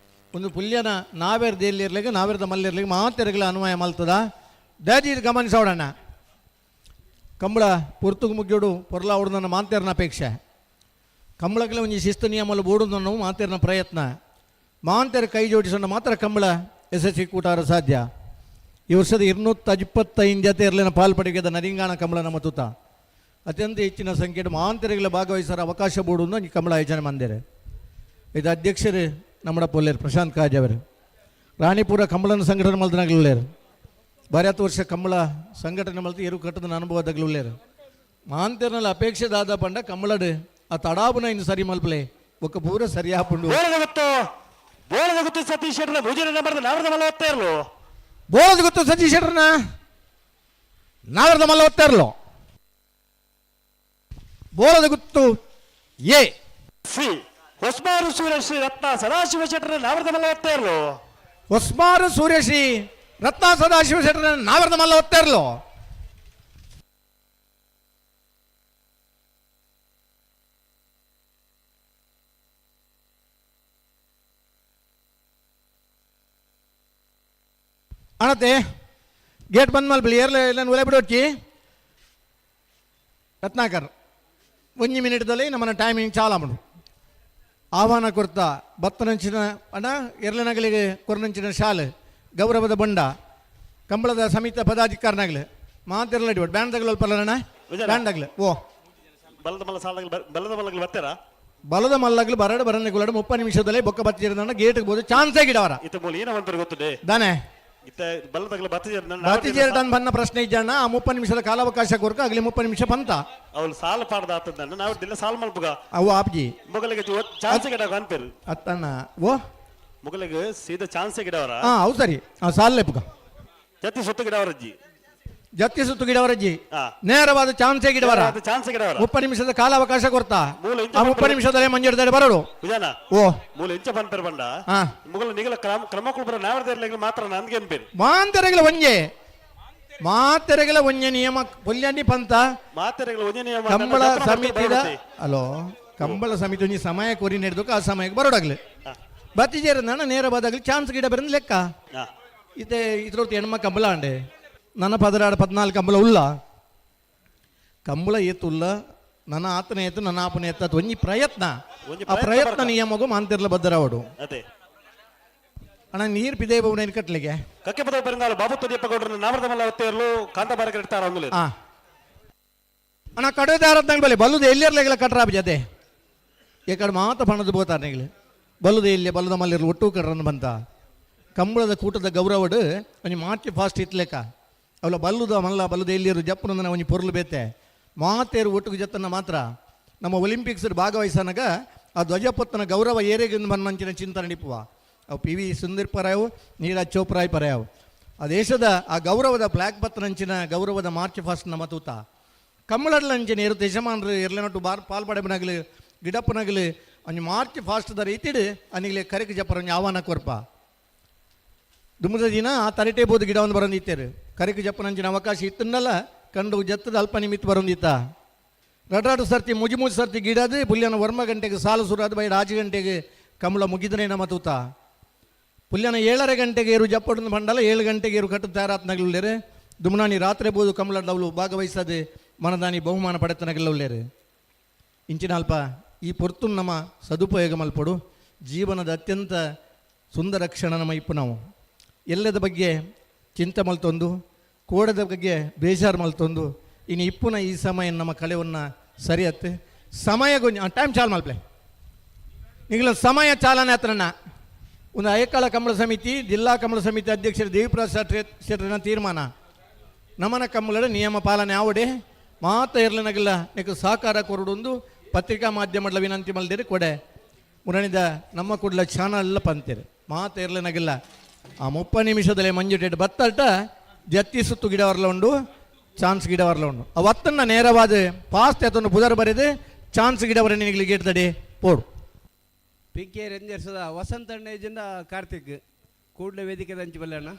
ಒಂದು ಪುಲ್ಯನ ನಾವೇರ್ದಲ್ಲಿ ಇರ್ಲಿಕ್ಕೆ ನಾವೇರ್ದ ಮಲ್ಲಿರ್ಲಿಕ್ಕೆ ಮಾತೆರೆಗಳ ಅನ್ವಯ ಮಲ್ತದ ದಾದಿ ಇದು ಗಮನಿಸೋಡಣ್ಣ ಕಂಬಳ ಪೊರ್ತುಗು ಮುಗ್ಗಿಯೋಡು ಪೊರ್ಲ ಅವಡು ನನ್ನ ಮಾಂತೇರ್ನ ಅಪೇಕ್ಷೆ ಕಂಬಳಕ್ಕೆ ಒಂದು ಶಿಸ್ತು ನಿಯಮಲು ಬೋಡುದು ನಾವು ಮಾತೇರ್ನ ಪ್ರಯತ್ನ ಮಾಂತೇರ ಕೈ ಜೋಡಿಸೋಣ ಮಾತ್ರ ಕಂಬಳ ಯಶಸ್ವಿ ಕೂಟಾರ ಸಾಧ್ಯ ಈ ವರ್ಷದ 225 ಜೊತೆ ಇರಲಿನ ಪಾಲ್ಪಡೆಗೆದ ನರಿಂಗಾಣ ಕಂಬಳ ನಮ್ಮ ತುತ ಅತ್ಯಂತ ಹೆಚ್ಚಿನ ಸಂಖ್ಯೆಯ ಮಾಂತರಿಗಳ ಭಾಗವಹಿಸರ ಅವಕಾಶ ಬೋಡುವುದು ಈ ಕಂಬಳ ಯೋಜನೆ ಮಂದಿರ ಇದು ಅಧ್ಯಕ್ಷರು ನಮ್ಮ ಪೊಲ್ಲೇರು ಪ್ರಶಾಂತ್ ಕಾಜ್ ಅವರು ರಾಣಿಪುರ ಕಂಬಳನ ಸಂಘಟನೆ ಮಲ್ದನಾಗಲೇರು ಬಾರಿ 10 ವರ್ಷ ಕಂಬಳ ಸಂಘಟನೆ ಮಲ್ತು ಏರು ಕಟ್ಟದ ಅನುಭವದಾಗಲೇರು ಮಾಂತೇರ್ನಲ್ಲಿ ಅಪೇಕ್ಷೆದಾದ ಪಂಡ ಕಂಬಳಡು ಆ ತಡಾಬುನ ಇನ್ನು ಸರಿ ಮಲ್ಪಲೆ ಒಕ್ಕ ಪೂರ ಸರಿ ಹಾಪುಂಡು ಬೋಳದ ಗೊತ್ತು ಸತೀಶ್ ಶೆಟ್ಟರ್ನ ಭೋಜನ ಬರೆದ ನಾವರದ ಮಲ್ಲ ಓದ್ತಾ ಇರಲು ಬೋಳದ ಗೊತ್ತು ಸತೀಶ್ ಶೆಟ್ಟರ್ನ ನಾವರದ ಮಲ್ಲ ಓದ್ತಾ ಇರಲು ಬೋಳದ ಗೊತ್ತು ಎ ಸಿ ಹೊಸಮಾರು ಸೂರ್ಯಶ್ರೀ ರತ್ನ ಸದಾಶಿವ ಶೆಟ್ಟರ್ನ ನಾವರದ ಮಲ್ಲ ಓದ್ತಾ ಇರಲು ಹೊಸ್ಮಾರು ಸೂರ್ಯಶ್ರೀ ರತ್ನ ಸದಾಶಿವ ಶೆಟ್ಟರ್ನ ನಾವರದ ಮಲ್ಲ ಓದ್ತಾ ಇರಲು ಅಣತೆ ಗೇಟ್ ಬಂದ್ ಮಲ್ಪಲಿ ಏರ್ಲ ಇಲ್ಲ ಒಲೆ ಬಿಡೋಚ್ಚಿ ರತ್ನಾಕರ್ 1 ಮಿನಿಟ್ದಲ್ಲಿ ನಮ್ಮನ್ನ ಟೈಮಿಂಗ್ ಚಾಲ ಮಾಡು ಆಹ್ವಾನ ಕೊರ್ತ ಬತ್ತನಂಚಿನ ಅಣ್ಣ ಎರ್ಲನಗಳಿಗೆ ಕೊರ್ನಂಚಿನ ಶಾಲೆ ಗೌರವದ ಬಂಡ ಕಂಬಳದ ಸಮಿತ ಪದಾಧಿಕಾರನಾಗ್ಲಿ ಮಾತಿರಲಿ ಬ್ಯಾಂಡ್ದಾಗಲಿ ಪಲ್ಲಣ್ಣ ಬ್ಯಾಂಡಾಗ್ಲಿ ಓ ಬಲದ ಮಲ್ಲ ಸಾಲಾಗಲಿ ಬಲದ ಮಲ್ಲಗಲಿ ಬರ್ತಾರಾ ಬಲದ ಮಲ್ಲಾಗ್ಲಿ ಬರಡು ಬರನೆಗುಲಡು 30 ನಿಮಿಷದಲ್ಲಿ ಬೊಕ್ಕ ಬತ್ತಿರಣ್ಣ ಗೇಟ್ಗೆ ಬೋದು ಚಾನ್ಸೇ ಗಿಡವರ ಇತ್ತ ಮೂಲ ಏನವಂತಾರೆ ಗೊತ್ತದೆ ದಾನೆ ಇತ್ತ ಬಲದಾಗಲಿ ಬತ್ತಿಜೇರ್ಟನ್ ಬನ್ನ ಪ್ರಶ್ನೆ ಇಜ್ಜಣ್ಣ ಆ 30 ನಿಮಿಷದ ಕಾಲಾವಕಾಶ ಕೊರ್ಕ ಆಗಲಿ 30 ನಿಮಿಷ ಪಂತ ಅವಳು ಸಾಲ ಪಾಡದ ಆತದಣ್ಣ ನಾವು ದಿನ ಸಾಲ ಮಲ್ಪುಗ ಅವು ಆಪ್ಜಿ ಮೊಗಲಿಗೆ ಚಾನ್ಸ್ ಗಿಡ ಅನ್ಪೇರು ಅತ್ತಣ್ಣ ಓ ಮೊಗಲಿಗೆ ಸೀದಾ ಚಾನ್ಸ್ ಗಿಡವರ ಹೌದು ಸರಿ ಸಾಲ ಲೆಪ್ಪುಗ ಜತಿ ಸುತ್ತು ಗಿಡವರಜ್ಜಿ ಜತ್ತಿ ಸುತ್ತು ಗಿಡವರಜ್ಜಿ ನೇರವಾದ ಚಾನ್ಸೇ ಗಿಡವರ ಚಾನ್ಸ್ ಗಿಡವರ 30 ನಿಮಿಷದ ಕಾಲಾವಕಾಶ ಕೊಡ್ತಾ ಆ 30 ನಿಮಿಷದಲ್ಲೇ ಮಂಜೂರದಲ್ಲಿ ಬರೋಡು ವಿಜಾನ ಓ ಮೂಲ ಇಂಚ ಬಂಪೇರು ಬಂಡ ಮುಗಲ ನಿಗಲ ಕ್ರಮಕ್ಕೂ ಬರ ನಾವರದಲ್ಲಿ ಮಾತ್ರ ನನ್ಗೆ ಅನ್ಪೇರು ಮಾಂತೆರೆಗಳ ಒಂಜೆ ನಿಯಮ ಪೊಲ್ಯಂಡಿ ಪಂತ ಮಾತೆರೆಗಳ ಒಂಜೆ ನಿಯಮ ಕಂಬಳ ಸಮಿತಿದ ಅಲೋ ಕಂಬಳ ಸಮಿತಿ ಒಂಜಿ ಸಮಯ ಕೊರಿ ನಡೆದಕ್ಕೆ ಆ ಸಮಯಕ್ಕೆ ಬರೋಡಾಗ್ಲಿ ಬತ್ತಿಜೇರನ್ನ ನೇರವಾದಾಗಲಿ ಚಾನ್ಸ್ ಗಿಡ ಬರಂದ್ ಲೆಕ್ಕ ಇತ್ತೆ ಇದ್ರೊತ್ತು ಹೆಣ್ಮ ಕಂಬಳ ಅಂಡೆ ನನ್ನ 14 ಕಂಬಳ ಉಲ್ಲ ಕಂಬಳ ಏತುಲ್ಲ ನನ್ನ ಆತನ ಏತು ನನ್ನ ಆಪನ ಎತ್ತ ಒಂಜಿ ಪ್ರಯತ್ನ ಆ ಪ್ರಯತ್ನ ನಿಯಮಗೂ ಮಾಂತಿರ್ಲ ಬದ್ದರಾವಡು ಅಣ್ಣ ನೀರು ಪಿದೇ ಬಹುನ ಕಟ್ಲಿಗೆ ಕಕ್ಕೆ ಪದ ಪರಂಗಾಲ ಬಾಬು ತುದಿಯಪ್ಪ ಗೌಡ್ರನ್ನ ನಾಮರದ ಮಲ್ಲ ಒತ್ತೆಯರ್ಲು ಕಾಂತಬಾರಕ್ಕೆ ಇಡ್ತಾರ ಅಂಗುಲೆ ಅಣ್ಣ ಕಡೆದಾರದ್ದಂಗೆ ಬಲೆ ಬಲ್ಲುದು ಎಲ್ಲಿರ್ಲೆಗಳ ಕಟ್ರಾಬ್ ಜತೆ ಈ ಕಡೆ ಮಾತ ಪಣದು ಬೋತಾರ್ನೆಗಳು ಬಲ್ಲುದು ಎಲ್ಲಿ ಬಲ್ಲದ ಮಲ್ಲಿರ್ಲು ಒಟ್ಟು ಕಟ್ರನ್ನು ಬಂತ ಕಂಬಳದ ಕೂಟದ ಗೌರವಡು ಒಂಜಿ ಮಾರ್ಚ್ ಫಾಸ್ಟ್ ಇತ್ಲೆಕ್ಕ ಅವಳ ಬಲ್ಲುದ ಮಲ್ಲ ಬಲ್ಲುದ ಎಲ್ಲಿರು ಜಪ್ಪನ ಒಂಜಿ ಪೊರ್ಲು ಬೇತೆ ಮಾತೇರು ಒಟ್ಟಿಗೆ ಜತ್ತನ್ನ ಮಾತ್ರ ನಮ್ಮ ಒಲಿಂಪಿಕ್ಸ್ ಭಾಗವಹಿಸನಾಗ ಆ ಧ್ವಜಪೊತ್ತನ ಗೌರವ ಏರೆಗಿಂದ ಬನ್ನಂಚಿನ ಚಿಂತನೆ ನಿಪ್ಪುವ ಅವು PV ಸುಂದರ್ ಪರಾಯವು ನೀರಜ್ ಚೋಪ್ರಾಯ್ ಪರಾಯವು ಆ ದೇಶದ ಆ ಗೌರವದ ಫ್ಲಾಗ್ ಪತ್ತನಂಚಿನ ಗೌರವದ ಮಾರ್ಚ್ ಫಾಸ್ಟ್ ನಮ್ಮ ತೂತ ಕಮ್ಮಳಡ್ಲಂಚಿನ ಇರು ಯಜಮಾನರು ಎರ್ಲೆನೊಟ್ಟು ಪಾಲ್ಪಡೆಬನಾಗಲಿ ಗಿಡಪ್ಪನಾಗಲಿ ಒಂಜಿ ಮಾರ್ಚ್ ಫಾಸ್ಟ್ದ ರೀತಿಡು ಅನಿಗಲಿ ಕರೆಗೆ ಜಪ್ಪರ ಒಂಜಿ ಆಹ್ವಾನ ಕೊರ್ಪ ದುಮ್ಮದ ದಿನ ಆ ತರಟೆ ಬೋದು ಗಿಡವನ್ನು ಬರಂದಿತ್ತೇರು ಕರೆಗೆ ಜಪ್ಪನಂಚಿನ ಅವಕಾಶ ಇತ್ತನ್ನಲ್ಲ ಕಂಡು ಜತ್ತದ ಅಲ್ಪ ನಿಮಿತ್ತ ಬರಂದಿತ್ತ ರಟಾಡು ಸರ್ತಿ ಮುಜಿ ಸರ್ತಿ ಗಿಡದು ಪುಲ್ಯನ ವರ್ಮ ಗಂಟೆಗೆ ಸಾಲು ಸುರಾದ ಬೈ 6 ಗಂಟೆಗೆ ಕಮಲ ಮುಗಿದ್ರೆ ನಮ್ಮ ತೂತ ಪುಲ್ಯನ 7:30 ಗಂಟೆಗೆ ಇರು ಜಪ್ಪಡನ್ನು ಬಂಡಲ 7 ಗಂಟೆಗೆ ಇರು ಕಟ್ಟು ತಯಾರಾತ್ನಗಲುಳ್ಳೇರು ದುಮ್ನಾನಿ ರಾತ್ರಿ ಬೋದು ಕಮಲದವಳು ಭಾಗವಹಿಸದೆ ಮನದಾನಿ ಬಹುಮಾನ ಪಡೆತನಗಲುಳ್ಳೇರು ಇಂಚಿನ ಅಲ್ಪ ಈ ಪೊರ್ತು ನಮ್ಮ ಸದುಪಯೋಗ ಮಲ್ಪಡು ಜೀವನದ ಅತ್ಯಂತ ಸುಂದರ ಕ್ಷಣ ನಮ್ಮ ಇಪ್ಪು ನಾವು ಎಲ್ಲದ ಬಗ್ಗೆ ಚಿಂತೆ ಮಲ್ತೊಂದು ಕೋಡದ ಬಗ್ಗೆ ಬೇಜಾರು ಮಲ್ತೊಂದು ಇನ್ನು ಇಪ್ಪುನ ಈ ಸಮಯ ನಮ್ಮ ಕಳೆವನ್ನು ಸರಿಯತ್ತೆ ಸಮಯ ಟೈಮ್ ಚಾಲ್ ಮಲ್ಪಲೆ ಈಗಲ ಸಮಯ ಚಾಲನೆ ಹತ್ರನ ಒಂದು ಐಕಳ ಕಂಬಳ ಸಮಿತಿ ಜಿಲ್ಲಾ ಕಂಬಳ ಸಮಿತಿ ಅಧ್ಯಕ್ಷರು ದೇವಿಪ್ರಸಾದ್ ಶೆಟ್ಟರ್ನ ತೀರ್ಮಾನ ನಮನ ಕಂಬಳದ ನಿಯಮ ಪಾಲನೆ ಆವಡೆ ಮಾತ ಇರ್ಲನಗಲ್ಲ ನೀಕು ಸಹಕಾರ ಕೊರಡೊಂದು ಪತ್ರಿಕಾ ಮಾಧ್ಯಮಗಳ ವಿನಂತಿ ಮಲ್ದಿರಿ ಕೊಡೆ ಮುರಣಿದ ನಮ್ಮ ಕೂಡಲ ಚಾನಲ್ ಪಂತೀರಿ ಮಾತ ಇರ್ಲನಗಲ್ಲ ಆ 30 ನಿಮಿಷದಲ್ಲೇ ಮಂಜುಟೆಡ್ ಬತ್ತಲ್ಟ ಜತ್ತಿ ಸುತ್ತು ಗಿಡವರ್ಲ ಉಂಡು ಚಾನ್ಸ್ ಗಿಡವರ್ಲ ಉಂಡು ಅವತ್ತನ್ನ ನೇರವಾದ ಪಾಸ್ಟ್ ಎತ್ತೊಂದು ಪುದರ್ ಬರೆದು ಚಾನ್ಸ್ ಗಿಡವರ ನಿನಗೆ ಗೇಟ್ತಡೆ ಪೋಡು PK ರೇಂಜರ್ಸ್ದ ವಸಂತ ಅಣ್ಣೇಜಿಂದ ಕಾರ್ತಿಕ್ ಕೂಡಲೇ ವೇದಿಕೆ ಹಂಚಿ ಬಲ್ಲಣ್ಣ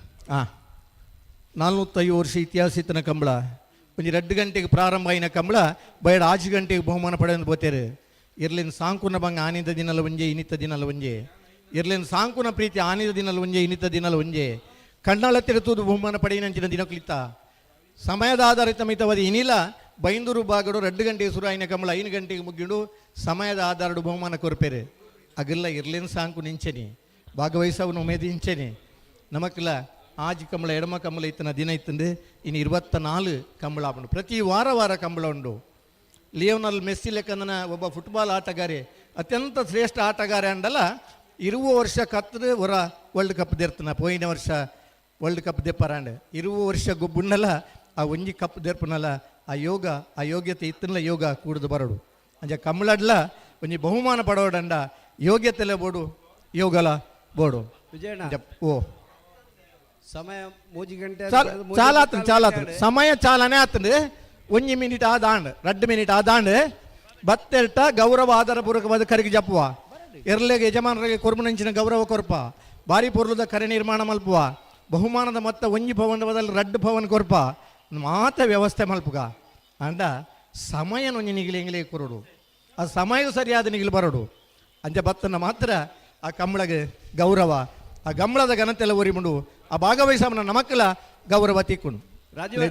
45 ವರ್ಷ ಇತಿಹಾಸ ಇತ್ತನ ಕಂಬಳ ಒಂಜಿ 2 ಗಂಟೆಗೆ ಪ್ರಾರಂಭ ಆಯಿನ ಕಂಬಳ ಬಯಡ 6 ಗಂಟೆಗೆ ಬಹುಮಾನ ಪಡೆದು ಬೋತೇರು ಇರ್ಲಿನ ಸಾಂಕುನ ಬಂಗ ಆನಿದ ದಿನಲ ಒಂಜೆ ಇನಿತ ದಿನಲ ಒಂಜೆ ಇರ್ಲಿನ ಸಾಂಕುನ ಪ್ರೀತಿ ಆನಿದ ದಿನಲ ಒಂಜೆ ಇನಿತ ದಿನಲ ಒಂಜೆ ಕಣ್ಣಳ ತಿರುತುದು ಬಹುಮಾನ ಪಡೆಯಿನಂಚಿನ ದಿನಕ್ಲಿತ್ತ ಸಮಯದ ಆಧಾರಿತ ಮಿತವಾದ ಇನಿಲ ಬೈಂದೂರು ಬಾಗಡು 2 ಗಂಟೆಗೆ ಶುರು ಆಯ್ನ ಕಮಲ 5 ಗಂಟೆಗೆ ಮುಗಿಡು ಸಮಯದ ಆಧಾರಡು ಬಹುಮಾನ ಕೊರ್ಪೇರೆ ಅಗಲ್ಲ ಇರ್ಲಿನ ಸಾಂಕು ನಿಂಚೆನಿ ಭಾಗವಹಿಸವನು ಉಮೇದಿ ಇಂಚೆನಿ ನಮಕ್ಲ ಆಜ್ ಕಂಬಳ ಎಡಮ ಕಂಬಳ ಇತ್ತನ ದಿನ ಇತ್ತಂದು ಇನ್ನು 24 ಕಂಬಳ ಉಂಡು ಪ್ರತಿ ವಾರ ಕಂಬಳ ಉಂಡು ಲಿಯೋನಲ್ ಮೆಸ್ಸಿ ಲೆಕ್ಕಂದನ ಒಬ್ಬ ಫುಟ್ಬಾಲ್ ಆಟಗಾರೆ ಅತ್ಯಂತ ಶ್ರೇಷ್ಠ ಆಟಗಾರ ಅಂಡಲ್ಲ 20 ವರ್ಷ ಕತ್ತದು ಹೊರ ವರ್ಲ್ಡ್ ಕಪ್ ದೇರ್ತನ ಪೋಯಿನ ವರ್ಷ ವರ್ಲ್ಡ್ ಕಪ್ ದೆಪ್ಪರಾಂಡ್ 20 ವರ್ಷ ಗುಬ್ಬುಂಡಲ್ಲ ಆ ಒಂಜಿ ಕಪ್ ದೇರ್ಪನಲ್ಲ ಆ ಯೋಗ್ಯತೆ ಇತ್ತನಲ್ಲ ಯೋಗ ಕೂಡದು ಬರಡು ಅಂಜ ಕಂಬಳಡ್ಲ ಒಂಜಿ ಬಹುಮಾನ ಪಡೋಡಂಡ ಯೋಗ್ಯತೆಲೆ ಬೋಡು ಯೋಗಲ ಬೋಡು ವಿಜಯಣ್ಣ ಓ ಸಮಯ 3 ಗಂಟೆ ಚಾಲಾತನ್ ಸಮಯ ಚಾಲನೆ ಆತಂದು 1 ಮಿನಿಟ್ ಆದಾಂಡ್ 2 ಮಿನಿಟ್ ಆದಾಂಡ್ ಬತ್ತೆಲ್ಟ ಗೌರವ ಆಧಾರಪೂರ್ವಕವಾದ ಕರೆಗೆ ಜಪ್ಪುವ ಎರ್ಲೆಗೆ ಯಜಮಾನರಿಗೆ ಕೊರ್ಮುನಂಚಿನ ಗೌರವ ಕೊರ್ಪ ಬಾರಿ ಪೊರ್ಲುದ ಕರೆ ನಿರ್ಮಾಣ ಮಲ್ಪುವ ಬಹುಮಾನದ ಮೊತ್ತ 1 ಭವನ ಬದಲು 2 ಭವನ ಕೊರ್ಪ ಮಾತ ವ್ಯವಸ್ಥೆ ಮಲ್ಪುಗ ಅಂಡ ಸಮಯ ಒಂಜಿ ನಿಗಿಲಿ ಕೊರಡು ಆ ಸಮಯ ಸರಿಯಾದ ನಿಗಿಲು ಬರಡು ಅಂಜ ಬತ್ತನ ಮಾತ್ರ ಆ ಕಂಬಳಗೆ ಗೌರವ ಆ ಗಂಬಳದ ಘನತೆಲ್ಲ ಒರಿಮುಂಡು ಆ ಭಾಗವಹಿಸಮನ ನಮಕ್ಕಲ ಗೌರವ ತಿಕ್ಕುಂಡು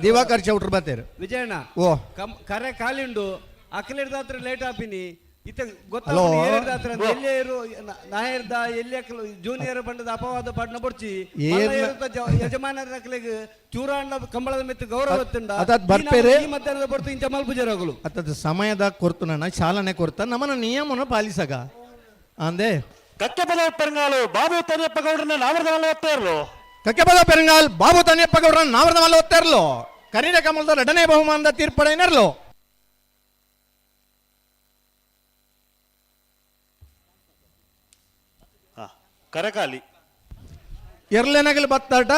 ದಿವಾಕರ್ ಚೌಟ್ರು ಬತ್ತೇರು ವಿಜಯಣ್ಣ ಓ ಕರೆ ಖಾಲಿಂಡು ಅಖಿಲಿರ್ದಾತ್ರ ಲೇಟ್ ಆಪಿನಿ ಇತ್ತ ಗೊತ್ತಲ್ಲ ಎಲ್ಲಿಯರು ನಾಯರ್ದ ಎಲ್ಲಿ ಜೂನಿಯರ್ ಬಂಡದ ಅಪವಾದ ಪಡ್ನ ಬಡ್ಚಿ ಯಜಮಾನರ ನಕಲಿಗೆ ಚೂರಾಂಡ ಕಂಬಳದ ಮೆತ್ತು ಗೌರವ ಮಧ್ಯಾಹ್ನದ ಬರ್ತು ಇಂಚ ಮಲ್ಪುಜರಗಳು ಅತ್ತದ ಸಮಯದ ಕೊರ್ತು ನನ್ನ ಚಾಲನೆ ಕೊರ್ತ ನಮ್ಮನ ನಿಯಮನ ಪಾಲಿಸಗ ಅಂದೆ ಕಕ್ಕೆಪದ ಪೆರಂಗಾಲು ಬಾಬು ತನಿಯಪ್ಪ ಗೌಡ್ರನ್ನ ನಾವರದ ಮಲ್ಲ ಓದ್ತಾ ಇರಲು ಕಕ್ಕೆಪದ ಪೆರಂಗಾಲ್ ಬಾಬು ತನಿಯಪ್ಪ ಗೌಡ್ರನ್ನ ನಾವರದ ಮಲ್ಲ ಓದ್ತಾ ಇರಲು ಕರೀನ ಕಮಲದ 2ನೇ ಬಹುಮಾನದ ತೀರ್ಪಡೆನರ್ಲು ಕರಕಾಲಿ ಎರ್ಲೆನಗಲು ಬತ್ತಾಟ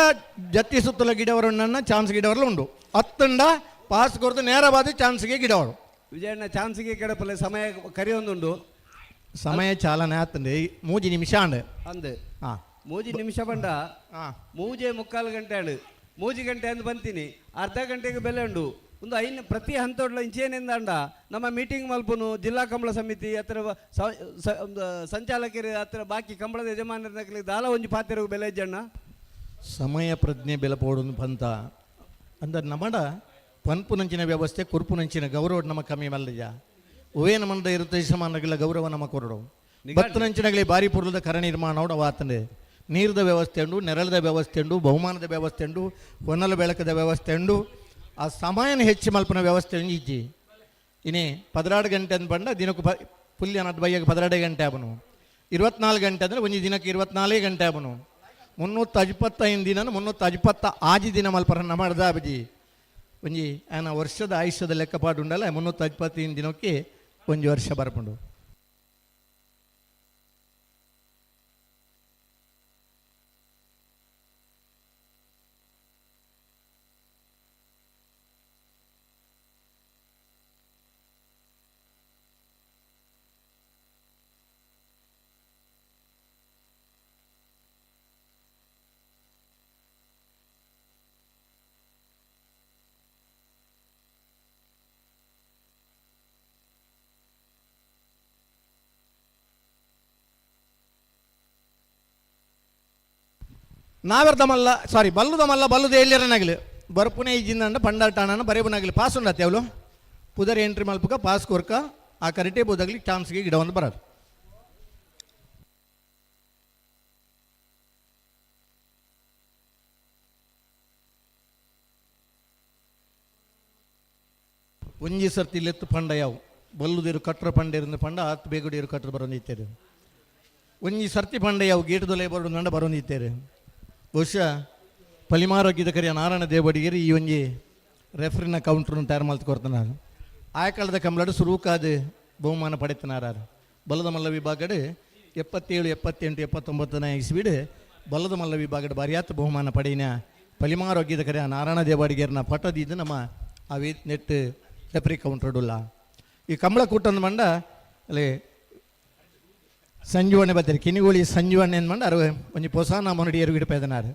ಜತ್ತಿ ಸುತ್ತಲ ಗಿಡವರನ್ನ ಚಾನ್ಸ್ ಗಿಡವರ್ಲು ಉಂಡು 10 ಪಾಸ್ ಕೊರ್ದು ನೇರವಾದ ಚಾನ್ಸ್ಗೆ ಗಿಡವರು ವಿಜಯಣ್ಣ ಚಾನ್ಸ್ಗೆ ಕೆಡಪಲ್ಲ ಸಮಯ ಕರಿಯೊಂದುಂಡು ಸಮಯ ಚಾಲನೆ ಆತಂದೆ 3 ನಿಮಿಷ ಅಂದ್ 3 ನಿಮಿಷ ಬಂಡ 3:45 ಗಂಟೆ 3 ಗಂಟೆ ಅಂದ್ ಬಂತೀನಿ ಅರ್ಧ ಗಂಟೆಗೆ ಬೆಲೆ ಉಂಡು ಒಂದು ಪ್ರತಿ ಹಂತೋಡ್ಲ ಇಂಚೇನಿಂದ ಅಂಡ ನಮ್ಮ ಮೀಟಿಂಗ್ ಮಲ್ಪುನು ಜಿಲ್ಲಾ ಕಂಬಳ ಸಮಿತಿ ಹತ್ರ ಸಂಚಾಲಕರು ಹತ್ರ ಬಾಕಿ ಕಂಬಳದ ಯಜಮಾನರ ದಾಲ ಒಂಜಿ ಪಾತ್ರೆ ಬೆಲೆ ಇಜ್ಜಣ್ಣ ಸಮಯ ಪ್ರಜ್ಞೆ ಬೆಲೆ ಪೋಡು ಪಂತ ಅಂದ ನಮಡ ಪನ್ಪುನಂಚಿನ ವ್ಯವಸ್ಥೆ ಕುರ್ಪುನಂಚಿನ ಗೌರವ ನಮ್ಮ ಕಮ್ಮಿ ಮಲ್ಲಜ ಒವೇ ನಮ್ಮಂದ ಇರುತ್ತೆ ಸಮಾನಗಳ ಗೌರವ ನಮ್ಮ ಕೊರಡು ಬತ್ತುನಂಚಿನಗಲಿ ಬಾರಿ ಪುರ್ಲದ ಕರ ನಿರ್ಮಾಣ ಆತಂದೆ ನೀರದ ವ್ಯವಸ್ಥೆ ಉಂಡು ನೆರಳದ ವ್ಯವಸ್ಥೆ ಉಂಡು ಬಹುಮಾನದ ವ್ಯವಸ್ಥೆ ಉಂಡು ಹೊನ್ನಲ ಬೆಳಕದ ವ್ಯವಸ್ಥೆ ಉಂಡು ಆ ಸಮಯನ ಹೆಚ್ಚು ಮಲ್ಪನ ವ್ಯವಸ್ಥೆ ಇಜ್ಜಿ ಇನ್ನೇ 16 ಗಂಟೆ ಅಂದ್ ಬಂಡ ದಿನಕ್ಕೂ ಪುಲ್ಯ ನಡ್ ಬೈಯಾಗ 16 ಗಂಟೆ ಆಬನು 24 ಗಂಟೆ ಅಂದರೆ ಒಂಜಿ ದಿನಕ್ಕೆ 24 ಗಂಟೆ ಆಬನು 355 ದಿನ 356 ದಿನ ಮಲ್ಪರನ್ನ ಮಾಡ್ದ ಬಜಿ ಒಂಜಿ ಆನ ವರ್ಷದ ಆಯುಷ್ಯದ ಲೆಕ್ಕಪಾಡು ಉಂಡಲ್ಲ 355 ದಿನಕ್ಕೆ ಒಂಜಿ ವರ್ಷ ಬರ್ಪುಂಡು ನಾವೆರ್ದ ಮಲ್ಲ ಸಾರಿ ಬಲ್ಲುದ ಮಲ್ಲ ಬಲ್ಲುದ ಎಲ್ಲಿರನಾಗಲಿ ಬರ್ಪುನೆ ಈಜಿಂದ ಪಂಡಾಟಾನ ಬರೇಬುನಾಗಲಿ ಪಾಸ್ ಉಂಡತ್ತೆ ಅವಳು ಪುದರ್ ಎಂಟ್ರಿ ಮಲ್ಪಕ ಪಾಸ್ ಕೊರ್ಕ ಆ ಕರಿಟೆ ಬೋದಾಗಲಿ ಚಾನ್ಸ್ಗೆ ಗಿಡ ಒಂದು ಬರೋದು ಒಂಜಿ ಸರ್ತಿ ಇಲ್ಲೆತ್ತು ಪಂಡ ಯಾವು ಬಲ್ಲುದಿರು ಕಟ್ರ ಪಂಡೇರಿಂದ ಪಂಡ 10 ಬೇಗುಡಿಯರು ಕಟ್ರ ಬರೋಂದಿತ್ತೇರು ಒಂಜಿ ಸರ್ತಿ ಪಂಡ ಯಾವು ಗೇಟುದೊಲೆ ಬರೋದು ನಂಡ ಬರೋಂದಿತ್ತೇರು ಬಹುಶಃ ಪಲಿಮಾರೋಗ್ಯದ ಕರಿಯ ನಾರಾಯಣ ದೇವಡಿಗೇರಿ ಈ ಒಂಜಿ ರೆಫ್ರಿನ ಕೌಂಟ್ರನ್ನು ತಯಾರು ಮಾಡ್ಕೊಡ್ತಾನ ಆಯಕಾಲದ ಕಂಬಳಡು ಸುರೂಕಾದ ಬಹುಮಾನ ಪಡೆತನಾರು ಬಲದ ಮಲ್ಲ ವಿಭಾಗಡು 77, 78, 79ನೇ ಇಸ್ವಿಡು ಬಲದ ಮಲ್ಲ ವಿಭಾಗಡು ಬಾರಿಯಾತ ಬಹುಮಾನ ಪಡೆಯಿನ ಪಲಿಮಾರೋಗ್ಯದ ಕರಿಯ ನಾರಾಯಣ ದೇವಡಿಗೇರಿನ ಪಟ್ಟದಿದ್ದು ನಮ್ಮ ಆ ನೆಟ್ ರೆಫ್ರಿ ಕೌಂಟ್ರಡುಲ್ಲ ಈ ಕಂಬಳ ಕೂಟಂದು ಮಂಡ ಅಲ್ಲಿ ಸಂಜುವಣ್ಣೆ ಬರ್ತಾರೆ ಕಿನಿಗೋಳಿ ಸಂಜುವಣ್ಣೆ ಮಂಡ ಅರು ಒಂಜಿ ಪೊಸಾನ ಮೊನಡಿ ಎರು ಗಿಡಪೇದನಾರು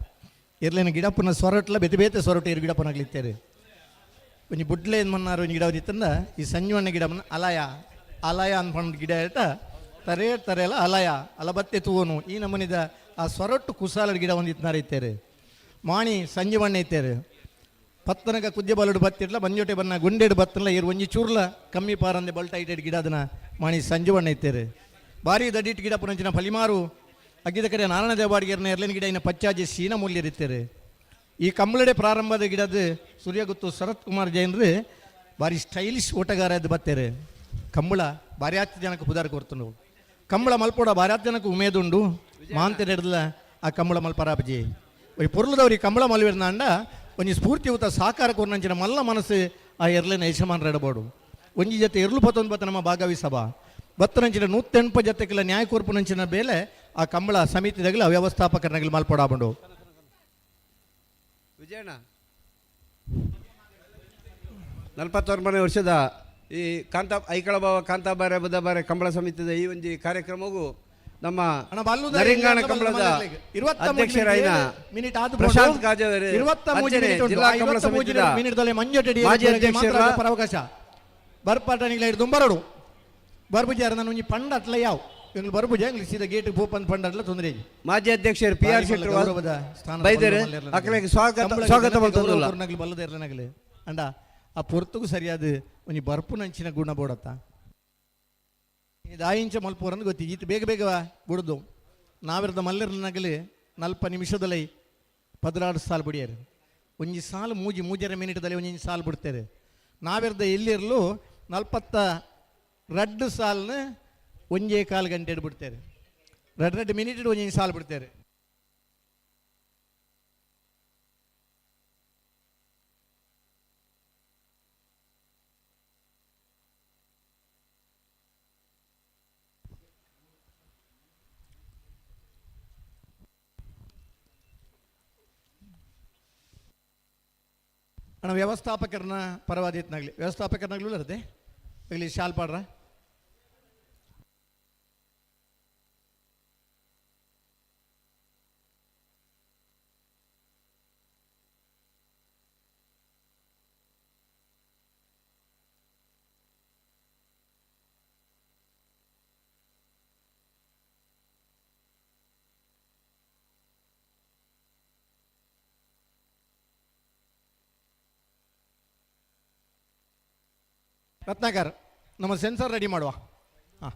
ಇರ್ಲೇನ ಗಿಡಪ್ಪನ ಸೊರಟ್ಲ ಬೆತೆ ಬೇತೆ ಸೊರಟು ಎರು ಗಿಡಪ್ಪನಾಗ್ಲಿತ್ತೇರು ಒಂಜಿ ಬುಡ್ಲೆ ಏನು ಮನ್ನಾರು ಒಂಜಿ ಗಿಡ ಇತ್ತಂದ ಈ ಸಂಜುವಣ್ಣೆ ಗಿಡಮನ್ನ ಅಲಾಯ ಅಲಯ ಅನ್ಕೊಂಡು ಗಿಡ ಇಟ್ಟ ತರೆಯಲ್ಲ ಅಲಯ ಅಲಬತ್ತೆ ತೂವನು ಈ ನಮನಿದ ಆ ಸೊರಟ್ಟು ಕುಸಾಲದ ಗಿಡ ಒಂದಿತ್ತು ನರೀತೇರೆ ಮಾಣಿ ಸಂಜೆ ಬಣ್ಣ ಇತ್ತೇರೆ ಪತ್ತನಗ ಕುದ್ಯ ಬಲಡು ಬತ್ತಿರ್ಲ ಬಂಜೋಟೆ ಬನ್ನ ಗುಂಡೆಡು ಬತ್ತಲ್ಲ ಇರು ಒಂಜಿ ಚೂರ್ಲ ಕಮ್ಮಿ ಪಾರಂದೆ ಬಲ್ಟ ಇಟ್ಟೆಡ್ ಗಿಡ ಅದನ್ನ ಮಾಣಿ ಸಂಜೆ ಬಣ್ಣ ಇತ್ತೇರೆ ಭಾರಿ ದಡಿಟ್ ಗಿಡ ಪುನಂಚಿನ ಫಲಿಮಾರು ಅಗ್ಗಿದ ಕಡೆ ನಾರಾಯಣ ದೇವಾಡಿಗೆರ್ನ ಎರ್ಲಿನ ಗಿಡ ಇನ್ನ ಪಚ್ಚಾಜಿ ಸೀನ ಮೂಲ್ಯ ಇತ್ತೇರೆ ಈ ಕಂಬಳಡೆ ಪ್ರಾರಂಭದ ಗಿಡದ ಸೂರ್ಯಗುತ್ತು ಶರತ್ ಕುಮಾರ್ ಜೈನ್ರು ಭಾರಿ ಸ್ಟೈಲಿಶ್ ಓಟಗಾರ ಅದು ಬತ್ತೇರೆ ಕಂಬಳ ಭಾರಿ ಹತ್ತು ಜನಕ್ಕೆ ಪುದಾರ ಕೊರ್ತನು ಕಂಬಳ ಮಲ್ಪೋಡ ಭಾರಿ ಹತ್ತು ಜನಕ್ಕೆ ಉಮೇದುಂಡು ಮಾಂತೆ ನಡೆದಲ್ಲ ಆ ಕಂಬಳ ಮಲ್ಪರಾಪಜಿ ಒಯ್ ಪೊರ್ಲದವ್ರಿ ಕಂಬಳ ಮಲ್ವಿರ್ನ ಅಂಡ ಒಂಜಿ ಸ್ಫೂರ್ತಿಯುತ ಸಾಕಾರ ಕೊರ್ನಂಚಿನ ಮಲ್ಲ ಮನಸ್ಸು ಆ ಎರ್ಲಿನ ಯಜಮಾನ್ ರಡಬೋಡು ಒಂಜಿ ಜೊತೆ ಎರ್ಲು ಬತ್ತ ನಮ್ಮ ಭಾಗವಹಿಸಬಾ ಬತ್ತನಂಚಿನ 108 ಜೊತೆಗೆಲ್ಲ ನ್ಯಾಯ ಕೋರ್ಪುನಂಚಿನ ಬೇಲೆ ಆ ಕಂಬಳ ಸಮಿತಿದಾಗಲ ವ್ಯವಸ್ಥಾಪಕರನಾಗಲಿ ಮಲ್ಪಡಾಬಂಡು ವಿಜಯಣ್ಣ 41ನೇ ವರ್ಷದ ಈ ಐಕಳಭಾವ ಕಾಂತಾಬಾರೆ ಬುಧಬಾರೆ ಕಂಬಳ ಸಮಿತಿಯ ಈ ಒಂದು ಕಾರ್ಯಕ್ರಮವು ನಮ್ಮ ನರಿಂಗಾಣ ಕಂಬಳದ ಅಧ್ಯಕ್ಷರಾದ ಪ್ರಶಾಂತ್ ಕಾಜೇರಿ ಜಿಲ್ಲಾ ಕಂಬಳ ಸಮಿತಿಯ ಮಾಜಿ ಅಧ್ಯಕ್ಷರ ಅವಕಾಶ ಬರ್ಪಾಟನಿಗೆ ದುಂಬರಡು ಬರ್ಬುಜಾರ ನಾನು ಒಂಜಿ ಪಂಡ ಅಟ್ಲ ಯಾವ ಎಂಗ್ಲು ಬರ್ಬುಜ ಎಂಗ್ಲು ಸೀದಾ ಗೇಟ್ ಪೋಪನ್ ಪಂಡ ಅಟ್ಲ ತೊಂದರೆ ಮಾಜಿ ಅಧ್ಯಕ್ಷರು ಪಿ ಆರ್ ಶೆಟ್ಟಿ ಬೈದರೆ ಅಕಲೆಗೆ ಸ್ವಾಗತ ನಗ್ಲು ಬಲ್ಲದ ನಗಲು ಅಂಡ ಆ ಪೊರ್ತುಗೂ ಸರಿಯಾದ ಒಂಜಿ ಬರ್ಪು ನಂಚಿನ ಗುಣ ಬೋಡತ್ತ ಇದು ಆಯಿಂಚ ಮಲ್ಪೋರಂದು ಗೊತ್ತಿ ಈತ ಬೇಗ ಬೇಗ ಬಿಡುದು ನಾವಿರದ ಮಲ್ಲರ ನಗಲು 40 ನಿಮಿಷದಲ್ಲಿ 16 ಸಾಲು ಬಿಡಿಯಾರು ಒಂಜಿ ಸಾಲು ಮೂಜರ ಮಿನಿಟ್ದಲ್ಲಿ ಒಂಜಿ ಸಾಲು ಬಿಡ್ತಾರೆ ನಾವಿರದ ಎಲ್ಲಿರಲು 42 ಸಾಲನ್ನ 1.25 ಗಂಟೆ ಬಿಡ್ತಾರೆ 2 ಮಿನಿಟ್ ಒಂಜಿ ಸಾಲು ಬಿಡ್ತಾರೆ ಅಣ್ಣ ವ್ಯವಸ್ಥಾಪಕರನ್ನ ಪರವಾದಿತ್ನಾಗಲಿ ವ್ಯವಸ್ಥಾಪಕರನಾಗ್ಲೂ ಇರುತ್ತೆ ಇಲ್ಲಿ ಶಾಲ್ ಪಾಡ್ರ ರತ್ನಾಕರ್ ನಮ್ಮ ಸೆನ್ಸರ್ ರೆಡಿ ಮಾಡುವ ಹಾಂ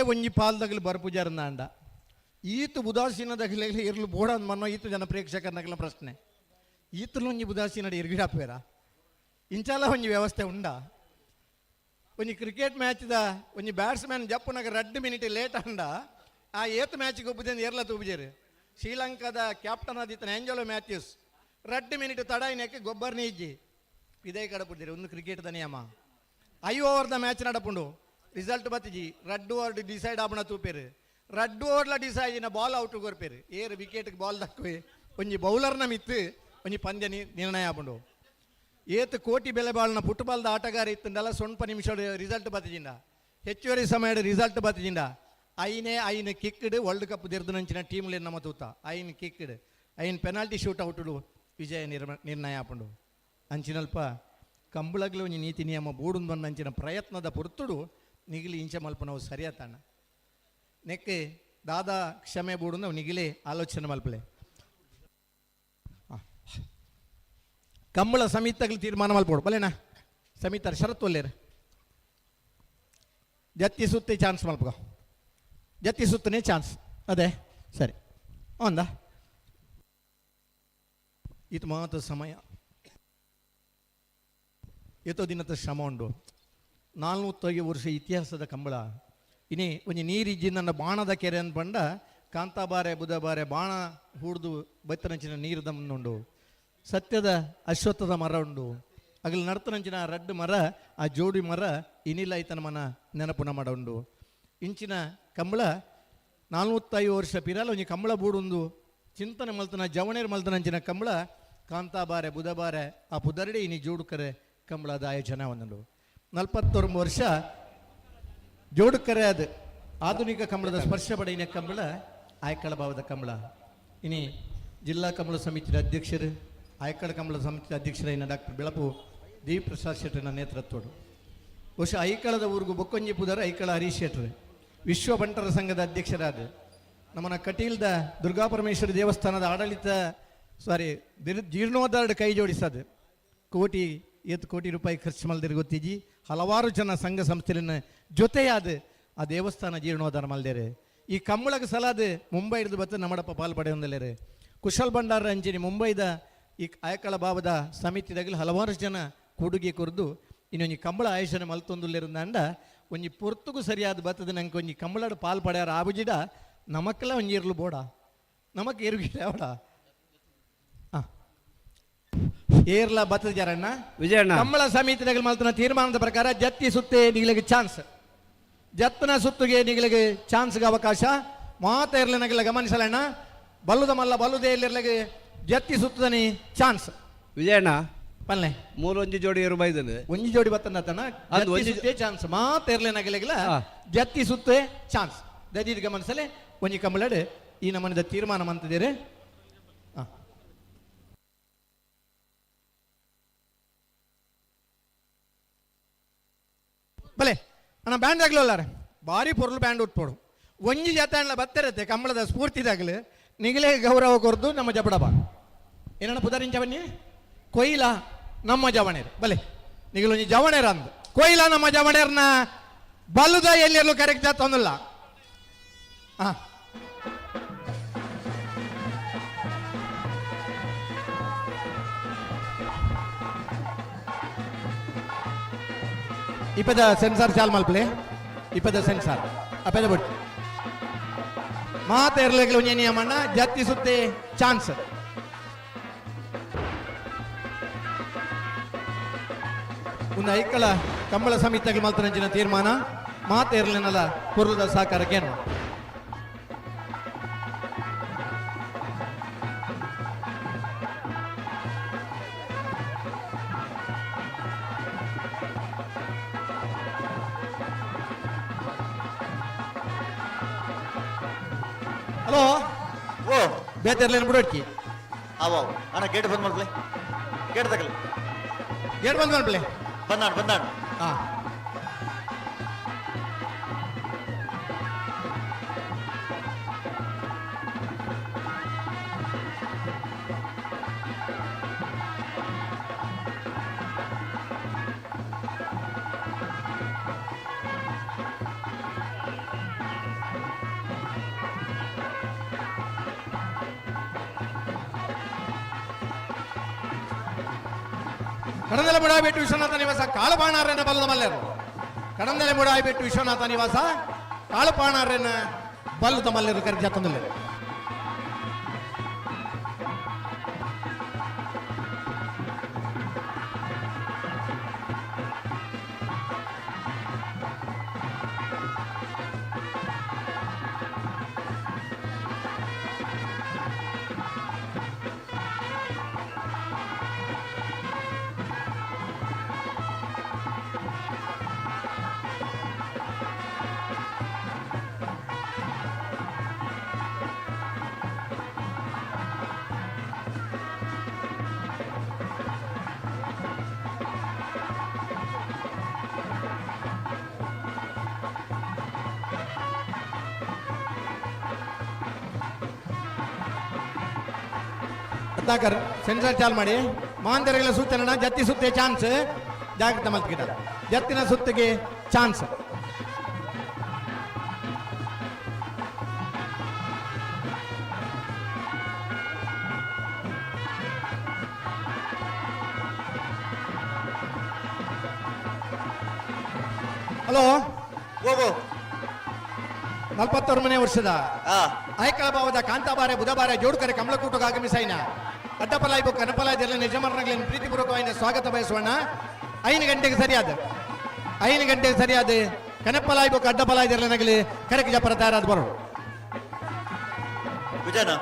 ಒಂಜಿ ಪಾಲ್ದಾಗಲಿ ಬರ್ಪುಜಾರನ್ನ ಅಂಡ ಈತು ಉದಾಸೀನದಾಗಲಿ ಇರ್ಲು ಬೋಡ ಮನ್ನೋ ಈತು ಜನ ಪ್ರೇಕ್ಷಕರನಾಗಲ ಪ್ರಶ್ನೆ ಈತಲು ಒಂಜಿ ಉದಾಸೀನ ಇರ್ಗಿಡಾಪೇರ ಇಂಚಾಲ ಒಂಜಿ ವ್ಯವಸ್ಥೆ ಉಂಡ ಒಂಜಿ ಕ್ರಿಕೆಟ್ ಮ್ಯಾಚ್ದ ಒಂಜಿ ಬ್ಯಾಟ್ಸ್ಮನ್ ಜಪ್ಪುನಾಗ 2 ಮಿನಿಟ್ ಲೇಟ್ ಅಂಡ ಆ ಏತ್ ಮ್ಯಾಚ್ಗೆ ಒಬ್ಬದೇನು ಏರ್ಲ ತೂಬಿಜೇರು ಶ್ರೀಲಂಕಾದ ಕ್ಯಾಪ್ಟನ್ ಆದಿತ್ತನ ಆಂಜಲೋ ಮ್ಯಾಥ್ಯೂಸ್ 2 ಮಿನಿಟ್ ತಡಾಯಿನಕ್ಕೆ ಗೊಬ್ಬರನೇ ಇಜ್ಜಿ ಇದೇ ಕಡಪುಡ್ದಿರಿ ಒಂದು ಕ್ರಿಕೆಟ್ದ ನಿಯಮ 5 ಓವರ್ದ ಮ್ಯಾಚ್ ನಡಪುಂಡು ರಿಸಲ್ಟ್ ಬತ್ತಿಜಿ 2 ಓವರ್ ಡಿಸೈಡ್ ಆಪಣ ತೂಪೇರು 2 ಓವರ್ಲ ಡಿಸೈಡ್ ಬಾಲ್ ಔಟ್ ಕೊರ್ಪೇರು ಏರು ವಿಕೆಟ್ಗೆ ಬಾಲ್ ದಕ್ಕುವೆ ಒಂಜಿ ಬೌಲರ್ನ ಮಿತ್ತು ಒಂಜಿ ಪಂದ್ಯ ನಿರ್ಣಯ ಆಪುಂಡು ಏತು ಕೋಟಿ ಬೆಲೆ ಬಾಳ್ನ ಫುಟ್ಬಾಲ್ದ ಆಟಗಾರ ಇತ್ತಂಡಲ್ಲ 20 ನಿಮಿಷ ರಿಸಲ್ಟ್ ಬತ್ತಿಜಿಂಡ ಹೆಚ್ಚುವರಿ ಸಮಯದ ರಿಸಲ್ಟ್ ಬತ್ತಿಜಿಂಡ ಐನ ಕಿಕ್ಡ್ ವರ್ಲ್ಡ್ ಕಪ್ ದಿರ್ದನಂಚಿನ ಟೀಮ್ಲಿ ನಮ್ಮ ತೂತ ಐನ್ ಕಿಕ್ಡ್ ಐನ್ ಪೆನಾಲ್ಟಿ ಶೂಟ್ ಔಟುಡು ವಿಜಯ ನಿರ್ಣಯ ಆಪುಂಡು ಅಂಚಿನಲ್ಪ ಕಂಬಳಗ್ಲು ಒಂಜಿ ನೀತಿ ನಿಯಮ ಬೂಡುಂದು ಬಂದಂಚಿನ ಪ್ರಯತ್ನದ ಪೊರ್ತುಡು ನಿಗಿಲಿ ಇಂಚ ಮಲ್ಪ ನಾವು ಸರಿಯಾತಣ್ಣ ನೆಕ್ಕೆ ದಾದಾ ಕ್ಷಮೆ ಬೂಡು ನಾವು ನಿಗಿಲೇ ಆಲೋಚನೆ ಮಲ್ಪಲೆ ಕಂಬಳ ಸಮಿತಿಗಳು ತೀರ್ಮಾನ ಮಲ್ಪೋಡು ಬಲ್ಲೇನಾ ಸಮಿತರ ಷರತ್ತು ಒಲ್ಲೇರು ಜತ್ತಿ ಸುತ್ತೆ ಚಾನ್ಸ್ ಮಲ್ಪಗ ಜತ್ತಿ ಸುತ್ತನೇ ಚಾನ್ಸ್ ಅದೇ ಸರಿ ಒಂದ ಇದು ಮಾತು ಸಮಯ ಎತ್ತೋ ದಿನದ ಶ್ರಮ ಉಂಡು 400 ವರ್ಷ ಇತಿಹಾಸದ ಕಂಬಳ ಇನ್ನೇ ಒಂಜಿ ನೀರಿಜ್ಜಿ ನನ್ನ ಬಾಣದ ಕೆರೆ ಅನ್ಪಂಡ ಕಾಂತಾಬಾರೆ ಬುಧಬಾರೆ ಬಾಣ ಹೂಡ್ದು ಬತ್ತನಂಚಿನ ನೀರು ದಮ್ಮುಂಡು ಸತ್ಯದ ಅಶ್ವತ್ಥದ ಮರ ಉಂಡು ಅಗಲ್ ನರ್ತನಂಚಿನ 2 ಮರ ಆ ಜೋಡಿ ಮರ ಇನಿಲ್ಲ ಐತನ ಮನ ನೆನಪುನ ಮಾಡ ಉಂಡು ಇಂಚಿನ ಕಂಬಳ 45 ವರ್ಷ ಪಿರಾಲ ಒಂಜಿ ಕಂಬಳ ಬೂಡುಂದು ಚಿಂತನೆ ಮಲ್ತನ ಜವಣೇರು ಮಲ್ತನಂಚಿನ ಕಂಬಳ ಕಾಂತಾಬಾರೆ ಬುಧಬಾರೆ ಆ ಪುದರಡಿ ಇನಿ ಜೋಡುಕರೆ ಕಂಬಳದ ಆಯೋಜನೆ ಒಂದುಂಡು 41 ವರ್ಷ ಜೋಡುಕರೆ ಅದು ಆಧುನಿಕ ಕಂಬಳದ ಸ್ಪರ್ಶ ಪಡೆಯಿನ ಕಂಬಳ ಆಯ್ಕಳ ಭಾವದ ಕಂಬಳ ಇನಿ ಜಿಲ್ಲಾ ಕಂಬಳ ಸಮಿತಿಯ ಅಧ್ಯಕ್ಷರು ಆಯ್ಕಳ ಕಂಬಳ ಸಮಿತಿಯ ಅಧ್ಯಕ್ಷರಾಯಿನ ಡಾಕ್ಟರ್ ಬೆಳಪು ದಿ ಪ್ರಸಾದ್ ಶೆಟ್ಟರ್ನ ನೇತೃತ್ವಡು ಬಹುಶಃ ಐಕಳದ ಊರಿಗೂ ಬೊಕ್ಕೊಂಜಿ ಪುದರ್ ಐಕಳ ಹರೀಶ್ ಶೆಟ್ಟರ್ ವಿಶ್ವ ಬಂಟರ ಸಂಘದ ಅಧ್ಯಕ್ಷರಾದ ನಮ್ಮನ ಕಟೀಲ್ದ ದುರ್ಗಾಪರಮೇಶ್ವರಿ ದೇವಸ್ಥಾನದ ಆಡಳಿತ ಜೀರ್ಣೋದ್ಧಾರ ಕೈ ಜೋಡಿಸದು ಕೋಟಿ ರೂಪಾಯಿ ಖರ್ಚು ಮಲ್ದಿರು ಗೊತ್ತಿಜಿ ಹಲವಾರು ಜನ ಸಂಘ ಸಂಸ್ಥೆಲಿನ ಜೊತೆಯಾದ ಆ ದೇವಸ್ಥಾನ ಜೀರ್ಣೋದ್ಧಾರ ಮಲ್ದೇರೆ ಈ ಕಂಬಳಗ ಸಲಾದ ಮುಂಬೈ ಹಿಡಿದು ಬತ್ತ ನಮ್ಮಡಪ್ಪ ಪಾಲ್ ಪಡೆಯೊಂದಲ್ಲೇರೆ ಕುಶಲ್ ಭಂಡಾರ ಅಂಜಿನಿ ಮುಂಬೈದ ಈ ಆಯಕಳ ಭಾವದ ಸಮಿತಿದಾಗಲಿ ಹಲವಾರು ಜನ ಕೊಡುಗೆ ಕೊರ್ದು ಇನ್ನೊಂದು ಕಂಬಳ ಆಯೋಜನೆ ಮಲ್ತೊಂದುಲ್ಲಿರಂದ ಒಂಜಿ ಪೊರ್ತುಗೂ ಸರಿಯಾದ ಬತ್ತದ ನಂಗೆ ಒಂಜಿ ಕಂಬಳದ ಪಾಲ್ ಪಡ್ಯಾರ ಆಬುಜಿಡ ನಮಕ್ಕೆಲ್ಲ ಒಂಜಿ ಇರ್ಲು ಬೋಡ ನಮಕ್ ಏರುಗಿಲ್ಲ ಅವಡ ಏರ್ಲ ಬತ್ತದ ಜಾರಣ್ಣ ವಿಜಯಣ್ಣ ಕಂಬಳ ಸಮಿತಿದಾಗಲಿ ಮಲ್ತನ ತೀರ್ಮಾನದ ಪ್ರಕಾರ ಜತ್ತಿ ಸುತ್ತೆ ನಿಗಲಿಗೆ ಚಾನ್ಸ್ ಜತ್ತನ ಸುತ್ತಿಗೆ ನಿಗಲಿಗೆ ಚಾನ್ಸ್ಗೆ ಅವಕಾಶ ಮಾತ ಇರ್ಲಿನಗೆಲ್ಲ ಗಮನಿಸಲಣ್ಣ ಬಲ್ಲುದ ಮಲ್ಲ ಬಲ್ಲುದೇ ಇರ್ಲಿಗೆ ಜತ್ತಿ ಸುತ್ತದನಿ ಚಾನ್ಸ್ ವಿಜಯಣ್ಣ ಪಲ್ಲೆ ಮೂರೊಂಜಿ ಜೋಡಿ ಇರು ಬೈದನು ಒಂಜಿ ಜೋಡಿ ಬತ್ತನ ಸುತ್ತೇ ಚಾನ್ಸ್ ಮಾತ ಇರ್ಲಿನಗೆಲ್ಲ ಜತ್ತಿ ಸುತ್ತೇ ಚಾನ್ಸ್ ದಯವಿಟ್ಟು ಗಮನಿಸಲೆ ಒಂಜಿ ಕಂಬಳಡ್ ಈ ನಮ್ಮನದ ತೀರ್ಮಾನ ಮಂತಿದ್ದೀರಿ ಬಲೆ ಅಣ್ಣ ಬ್ಯಾಂಡ್ ಆಗ್ಲಲ್ಲಾರೆ ಭಾರಿ ಪೊರ್ಲು ಬ್ಯಾಂಡ್ ಉಟ್ಪೋಡು ಒಂಜಿ ಜಾತ ಬತ್ತಿರತ್ತೆ ಕಂಬಳದ ಸ್ಫೂರ್ತಿದಾಗಲಿ ನಿಗಲೇ ಗೌರವ ಕೊರ್ದು ನಮ್ಮ ಜಬಡಬ ಏನಣ್ಣ ಪುದಾರಿನ ಜವಣಿ ಕೊಯ್ಲ ನಮ್ಮ ಜವಣೇರು ಬಲೆ ನಿಗಲೊಂಜಿ ಜವಣೇರ ಅಂದ್ ಕೊಯ್ಲ ನಮ್ಮ ಜವಣೇರ್ನ ಬಲ್ಲುದ ಎಲ್ಲಿರ್ಲು ಕರೆಕ್ಟ್ ಜಾತ ಒಂದಿಲ್ಲ ಹಾ ಇಪ್ಪದ ಸೆನ್ಸಾರ್ ಚಾಲ್ ಮಲ್ಪಲೆ ಇಪ್ಪದ ಸೆನ್ಸಾರ್ ಅಪ್ಪದ ಬಿಟ್ಟು ಮಾತ ಇರ್ಲಿಕ್ಕೆ ಒಂಜಿ ನಿಯಮಣ್ಣ ಜತ್ತಿ ಸುತ್ತೆ ಚಾನ್ಸ್ ಒಂದು ಐಕ್ಕಳ ಕಂಬಳ ಸಮಿತಿಯಾಗಿ ಮಲ್ತನಂಚಿನ ತೀರ್ಮಾನ ಮಾತ ಇರ್ಲಿನಲ್ಲ ಪುರ್ಲದ ಸಹಕಾರಕ್ಕೆ ಹಲೋ ಓ ಬೇತಿರ್ಲೇನು ಬಿಡೋಡ್ಕಿ ಅವ ಅಣ್ಣ ಗೇಟ್ ಬಂದ್ ಮಾಡ್ಬಲೆ ಗೇಟ್ ತಗಲಿ ಗೇಟ್ ಬಂದ್ ಮಾಡ್ಬಲೆ ಬಂದಾಣ ಹಾ ಕಡಂದಲೆ ಮುಡಾಯಿಬಿಟ್ಟು ವಿಶ್ವನಾಥ ನಿವಾಸ ಕಾಳುಪಾಣಾರ್ಯನ ಬಲ್ಲದ ಮಲ್ಯರು ಕಡಂದಲೆ ಮುಡಾಯಿಬಿಟ್ಟು ವಿಶ್ವನಾಥ ನಿವಾಸ ಕಾಳುಪಾಣಾರ್ಯನ ಬಲ್ಲದ ಮಲ್ಯರು ಕರೆ ಜಾತಂದಲೆ ರತ್ನಾಕರ್ ಸೆನ್ಸರ್ ಚಾಲ್ ಮಾಡಿ ಮಾಂದರಿಗಳ ಸೂಚನೆ ಜತ್ತಿ ಸುತ್ತೆ ಚಾನ್ಸ್ ಜಾಗ್ರತೆ ಮಲ್ತಿಗಿಡ ಜತ್ತಿನ ಸುತ್ತಿಗೆ ಚಾನ್ಸ್ ಹಲೋ ಹೋಗು 41ನೇ ವರ್ಷದ ಆಯ್ಕಳ ಭಾವದ ಕಾಂತಾಬಾರೆ ಬುಧಬಾರೆ ಜೋಡುಕರೆ ಕಮಲಕೂಟಕ್ಕೆ ಆಗಮಿಸೈನ ಅಡ್ಡಪಲಾಯಿ ಬೊಕ್ಕ ಕನಪಲಾಯದೆಲ್ಲ ನಿಜಮರನಗಳನ್ನು ಪ್ರೀತಿಪೂರ್ವಕವಾಗಿ ಸ್ವಾಗತ ಬಯಸೋಣ 5 ಗಂಟೆಗೆ ಸರಿಯಾದ ಕನಪಲಾಯಿ ಬೊಕ್ಕ ಅಡ್ಡಪಲಾಯದೆಲ್ಲ ನಗಲಿ ಕರೆಗೆ ಜಪರ ತಯಾರಾದ ಬರೋ ವಿಜಯನ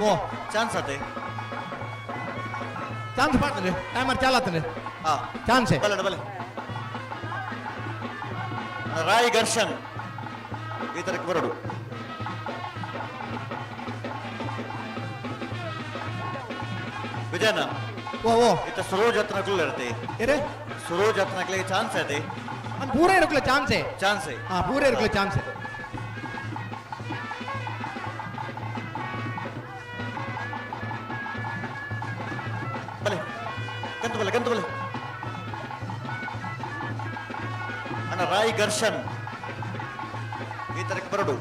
ಓ ಚಾನ್ಸ್ ಆತೆ ಚಾನ್ಸ್ ಮಾಡ್ತದೆ ಟೈಮರ್ ಚಾಲಾತದೆ ಚಾನ್ಸೇ ಬಲೆ ರಾಯ್ ಘರ್ಷನ್ ಈತರಕ್ಕೆ ಬರಡು ವಿಜಯನ ಓ ಇತ್ತ ಸರೋಜ್ ಹತ್ನಕ್ಲು ಇರುತ್ತೆ ಏರೆ ಸರೋಜ್ ಹತ್ನಕ್ಲೆ ಚಾನ್ಸ್ ಐತೆ ಪೂರ ಇರಕ್ಲ ಚಾನ್ಸೇ ಚಾನ್ಸೇ ಹಾ ಪೂರ ಇರಕ್ಲ ಚಾನ್ಸೇ ಬಲೆ ಗಂತು ಬಲೆ ಅಣ್ಣ ರಾಯ್ ಘರ್ಷನ್ ಈ ತರಕ್ಕೆ ಬರಡು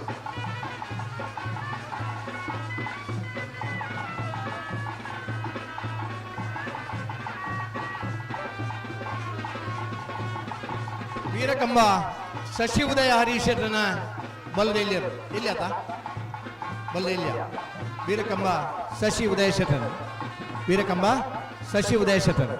ವೀರಕಂಬ ಶಶಿ ಉದಯ ಹರೀಶರನ ಬಲ್ಲದ ಇಲ್ಲಿಯರು ಎಲ್ಲಿ ಆತ ಬಲ್ಲದ ಇಲ್ಲಿಯ ವೀರಕಂಬ ಶಶಿ ಉದಯ ಶೆಟ್ಟರ್ ವೀರಕಂಬ ಶಶಿ ಉದಯ ಶೆಟ್ಟರ್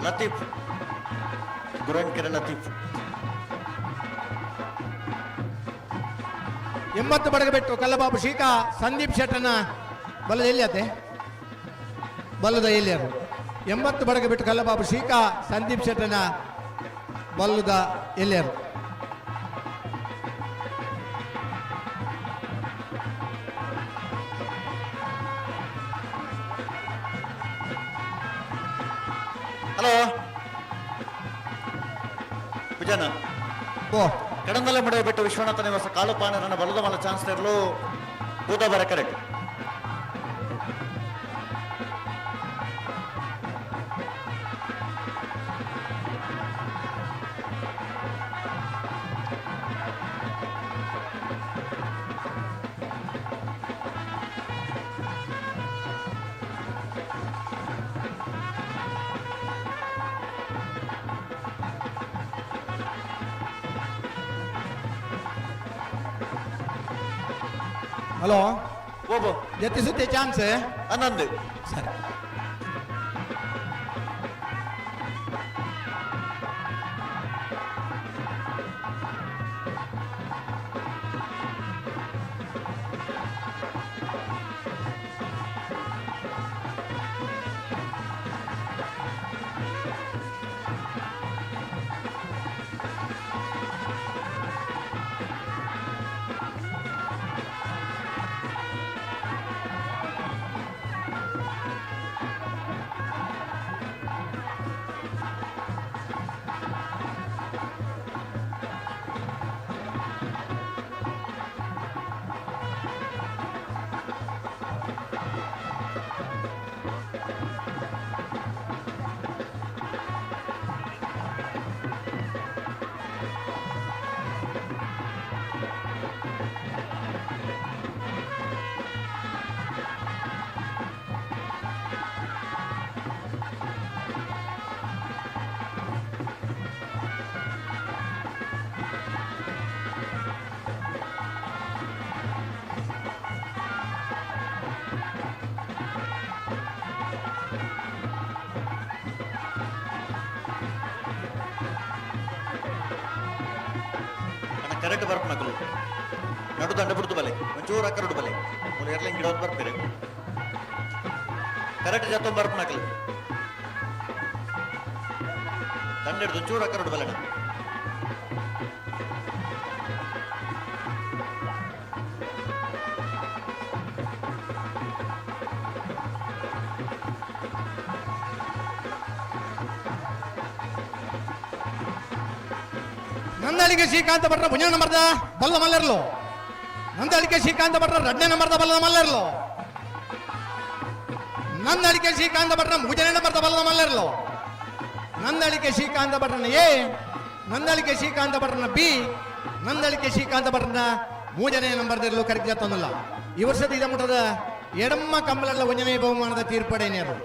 ಲತೀಫ್ ಗುರಂಕೆರೆ ಲತೀಫ್ 80 ಬಡಗಬೆಟ್ಟು ಕಲ್ಲಬಾಬು ಶೀಕಾ ಸಂದೀಪ್ ಶೆಟ್ಟನ ಬಲ್ಲದ ಎಲ್ಲಿಯತೆ ಬಲ್ಲದ ಎಲ್ಲಿಯರು 80 ಬಡಗಬೆಟ್ಟು ಕಲ್ಲಬಾಬು ಶೀಕಾ ಸಂದೀಪ್ ಶೆಟ್ಟನ ಬಲ್ಲದ ಎಲ್ಲಿಯರು ಹಲೋ ವಿಜಯನ ಓ ಕಡಂದಲೆ ಮಡೆ ಬಿಟ್ಟು ವಿಶ್ವನಾಥ ನಿವಾಸ ಕಾಳುಪಾಣರನ್ನ ಬಲದ ಮಲ ಚಾನ್ಸ್ ತೆರಲು ಬೂದಬರ ಕರೆಕ್ಟ್ ಹಲೋ ಓಬೋ ಎತ್ತಿಸುತ್ತೆ ಚಾನ್ಸ್ ಹನ್ನೊಂದು ಸರಿ ಕರೆಕ್ಟ್ ಬರ್ಪ ನಕಲು ನಡು ದಂಡ ಬಿಡ್ತು ಬಲೆ ಒಂಚೂರು ಅಕ್ಕರಡು ಬಲೆ ಮೂರು ಎರ್ಲಿಂಗ್ ಗಿಡೋದು ಬರ್ತೀರಿ ಕರೆಕ್ಟ್ ಜತ್ತೊಂದು ಬರ್ಪ ನಕಲು ದಂಡ ಹಿಡ್ದು ಒಂಚೂರು ಅಕ್ಕರಡು ಬಲೆ ನಂದಳಿಕೆ ಶ್ರೀಕಾಂತ ಭಟ್ರ ಮುಂಜಾನೆ ನಂಬರ್ದ ಬಲ್ಲದ ಮಲ್ಲರ್ಲು ನಂದಳಿಕೆ ಶ್ರೀಕಾಂತ ಭಟ್ರ ಎರಡನೇ ನಂಬರ್ದ ಬಲ್ಲದ ಮಲ್ಲರ್ಲು ನಂದಳಿಕೆ ಶ್ರೀಕಾಂತ ಭಟ್ರ ಮುಂಜಾನೆ ನಂಬರ್ದ ಬಲ್ಲದ ಮಲ್ಲರ್ಲು ನಂದಳಿಕೆ ಶ್ರೀಕಾಂತ ಭಟ್ರನ ಎ ನಂದಳಿಕೆ ಶ್ರೀಕಾಂತ ಭಟ್ರನ ಬಿ ನಂದಳಿಕೆ ಶ್ರೀಕಾಂತ ಭಟ್ರನ ಮೂಜನೇ ನಂಬರ್ದಿರಲು ಕರೆಕ್ಟ್ ತಂದಲ್ಲ ಈ ವರ್ಷದ ಇದ ಮುಟ್ಟದ ಎಡಮ್ಮ ಕಂಬಲಲ್ಲ ಒಂಜನೇ ಬಹುಮಾನದ ತೀರ್ಪಡೆನೇರು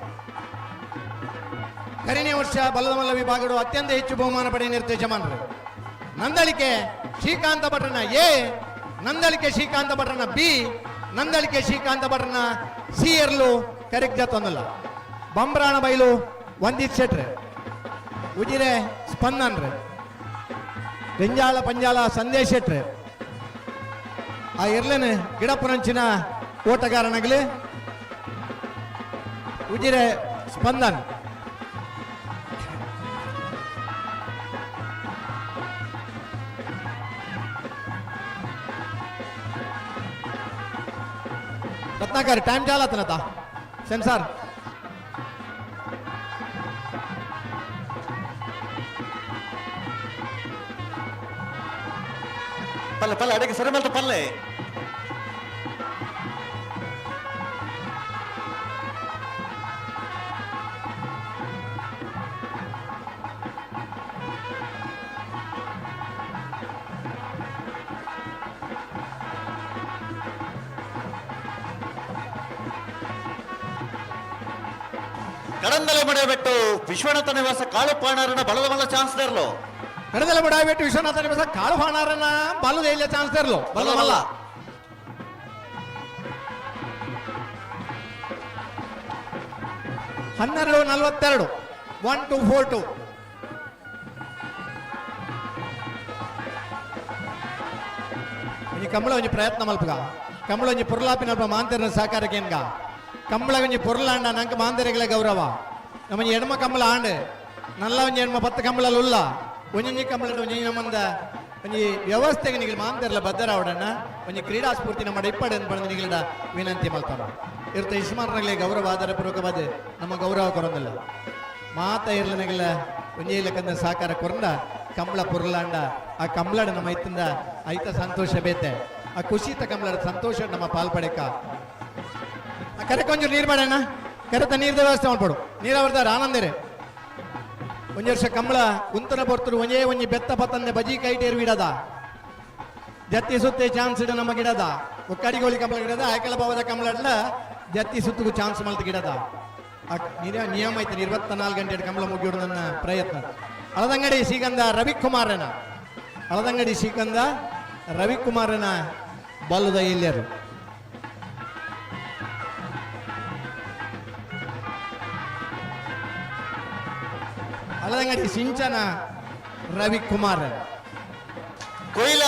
ಕರಿನೇ ವರ್ಷ ಬಲ್ಲದ ಮಲ್ಲ ವಿಭಾಗಗಳು ಅತ್ಯಂತ ಹೆಚ್ಚು ಬಹುಮಾನ ಪಡೆಯ ನಿರ್ದೇಶಮಾನರು ನಂದಳಿಕೆ ಶ್ರೀಕಾಂತ ಭಟ್ರನ ಎ ನಂದಳಿಕೆ ಶ್ರೀಕಾಂತ ಭಟ್ರನ ಬಿ ನಂದಳಿಕೆ ಶ್ರೀಕಾಂತ ಭಟ್ರನ ಸಿ ಎರ್ಲು ಕರೆಕ್ಟ್ ತಂದಲ್ಲ ಬಂಬ್ರಾಣ ಬೈಲು ವಂದಿತ್ ಶೆಟ್ರೆ ಉಜಿರೆ ಸ್ಪಂದನ್ರೆ ರೆಂಜಾಳ ಪಂಜಾಳ ಸಂದೇಶ್ ಶೆಟ್ರೆ ಆ ಇರ್ಲೇನು ಗಿಡಪ್ಪನಂಚಿನ ಓಟಗಾರನಾಗಲಿ ಉಜಿರೆ ಸ್ಪಂದನ್ रत्नाकर टाइम झाला तर आता सेन्सर ಪಲ್ಲೆ ಪಲ್ಲೆ ಅಡಿಗೆ ಸರಿ ಮಲ್ತ ಪಲ್ಲೆ ಕಡಂದಲೆ ಮಡೆಯಬಿಟ್ಟು ವಿಶ್ವನಾಥ ನಿವಾಸ ಕಾಳು ಪಾಣಾರನ ಬಲದ ಮಲ್ಲ ಚಾನ್ಸ್ ದೇರ್ಲು ಕಡದಲೆ ಮಡೆಯಬಿಟ್ಟು ವಿಶ್ವನಾಥ ನಿವಾಸ ಕಾಳು ಪಾಣಾರನ ಬಲದ ಇಲ್ಲ ಚಾನ್ಸ್ ದೇರ್ಲು ಬಲದ ಮಲ್ಲ 12:42 1-2-4-2 ಕಂಬಳ ಒಂಜಿ ಪ್ರಯತ್ನ ಮಲ್ಪಗ ಕಂಬಳ ಒಂಜಿ ಪುರ್ಲಾಪಿನಲ್ಪ ಮಾಂತೆರ್ನ ಸಹಕಾರಕ್ಕೇನ್ಗ ಕಂಬಳ ಒಂಜಿ ಪುರ್ಲಾಂಡ ನಂಗೆ ಮಾಂತೆರೆಗಳ ಗೌರವ ನಮ್ಮ ಎಣ್ಮ ಕಂಬಳ ಆಂಡ್ ನಲ್ಲ ಒಂಜಿ ಎಣ್ಮ 10 ಕಂಬಳಲು ಉಲ್ಲ ಒಂಜಿ ಕಂಬಳ ಒಂಜಿ ನಮ್ಮಂದ ಒಂಜಿ ವ್ಯವಸ್ಥೆಗೆ ನಿಗಲು ಮಾಂತೆರ್ಲ ಬದ್ದರಾವಡನ್ನ ಒಂಜಿ ಕ್ರೀಡಾ ಸ್ಫೂರ್ತಿ ನಮ್ಮ ಇಪ್ಪಡೆ ಪಡೆದ ನಿಗಲಿಡ ವಿನಂತಿ ಮಲ್ತಾನ ಇರ್ತ ಇಸ್ಮಾನ್ರಗಳೇ ಗೌರವ ಆಧಾರಪೂರ್ವಕವಾದ ನಮ್ಮ ಗೌರವ ಕೊರೊಂದಿಲ್ಲ ಮಾತ ಇರ್ಲನೆಗಳ ಒಂಜಿ ಇಲ್ಲಕಂದ ಸಹಕಾರ ಕೊರಂಡ ಕಂಬಳ ಪುರ್ಲಾಂಡ ಆ ಕಂಬಳಡ ನಮ್ಮ ಐತಿಂದ ಐತ ಸಂತೋಷ ಬೇತೆ ಆ ಖುಷಿತ ಕಂಬಳದ ಸಂತೋಷ ನಮ್ಮ ಪಾಲ್ಪಡೆಕ ಆ ಕರೆ ಕೊಂಚ ನೀರು ಮಾಡಣ್ಣ ಕರೆತ ನೀರ್ದ ವ್ಯವಸ್ಥೆ ಮಾಡ್ಕೊಡು ನೀರಾವರ್ದಾರ ಆನಂದರೇ ಒಂಜಿ ವರ್ಷ ಕಂಬಳ ಕುಂತನ ಬರ್ತರು ಒಂಜೇ ಒಂಜಿ ಬೆತ್ತ ಪತ್ತಂದೆ ಬಜಿ ಕೈಟೇರು ಇಡದ ಜತ್ತಿ ಸುತ್ತೆ ಚಾನ್ಸ್ ಇಡ ನಮ್ಮ ಗಿಡದ ಒಕ್ಕಡಿಗೋಳಿ ಕಂಬಳ ಗಿಡದ ಆಯ್ಕಳ ಭಾವದ ಕಂಬಳ ಜತ್ತಿ ಸುತ್ತಗೂ ಚಾನ್ಸ್ ಮಲ್ತ ಗಿಡದ ನಿಯಮ ಐತೆ 24 ಗಂಟೆ ಕಂಬಳ ಮುಗಿಯೋಡು ನನ್ನ ಪ್ರಯತ್ನ ಅಳದಂಗಡಿ ಶ್ರೀಗಂಧ ರವಿಕುಮಾರನ ಅಳದಂಗಡಿ ಶ್ರೀಗಂಧ ರವಿಕುಮಾರನ ಬಲ್ಲುದ ಇಲ್ಯರು ಅಳದಂಗಡಿ ಸಿಂಚನ ರವಿಕುಮಾರ್ ಕೊಯ್ಲ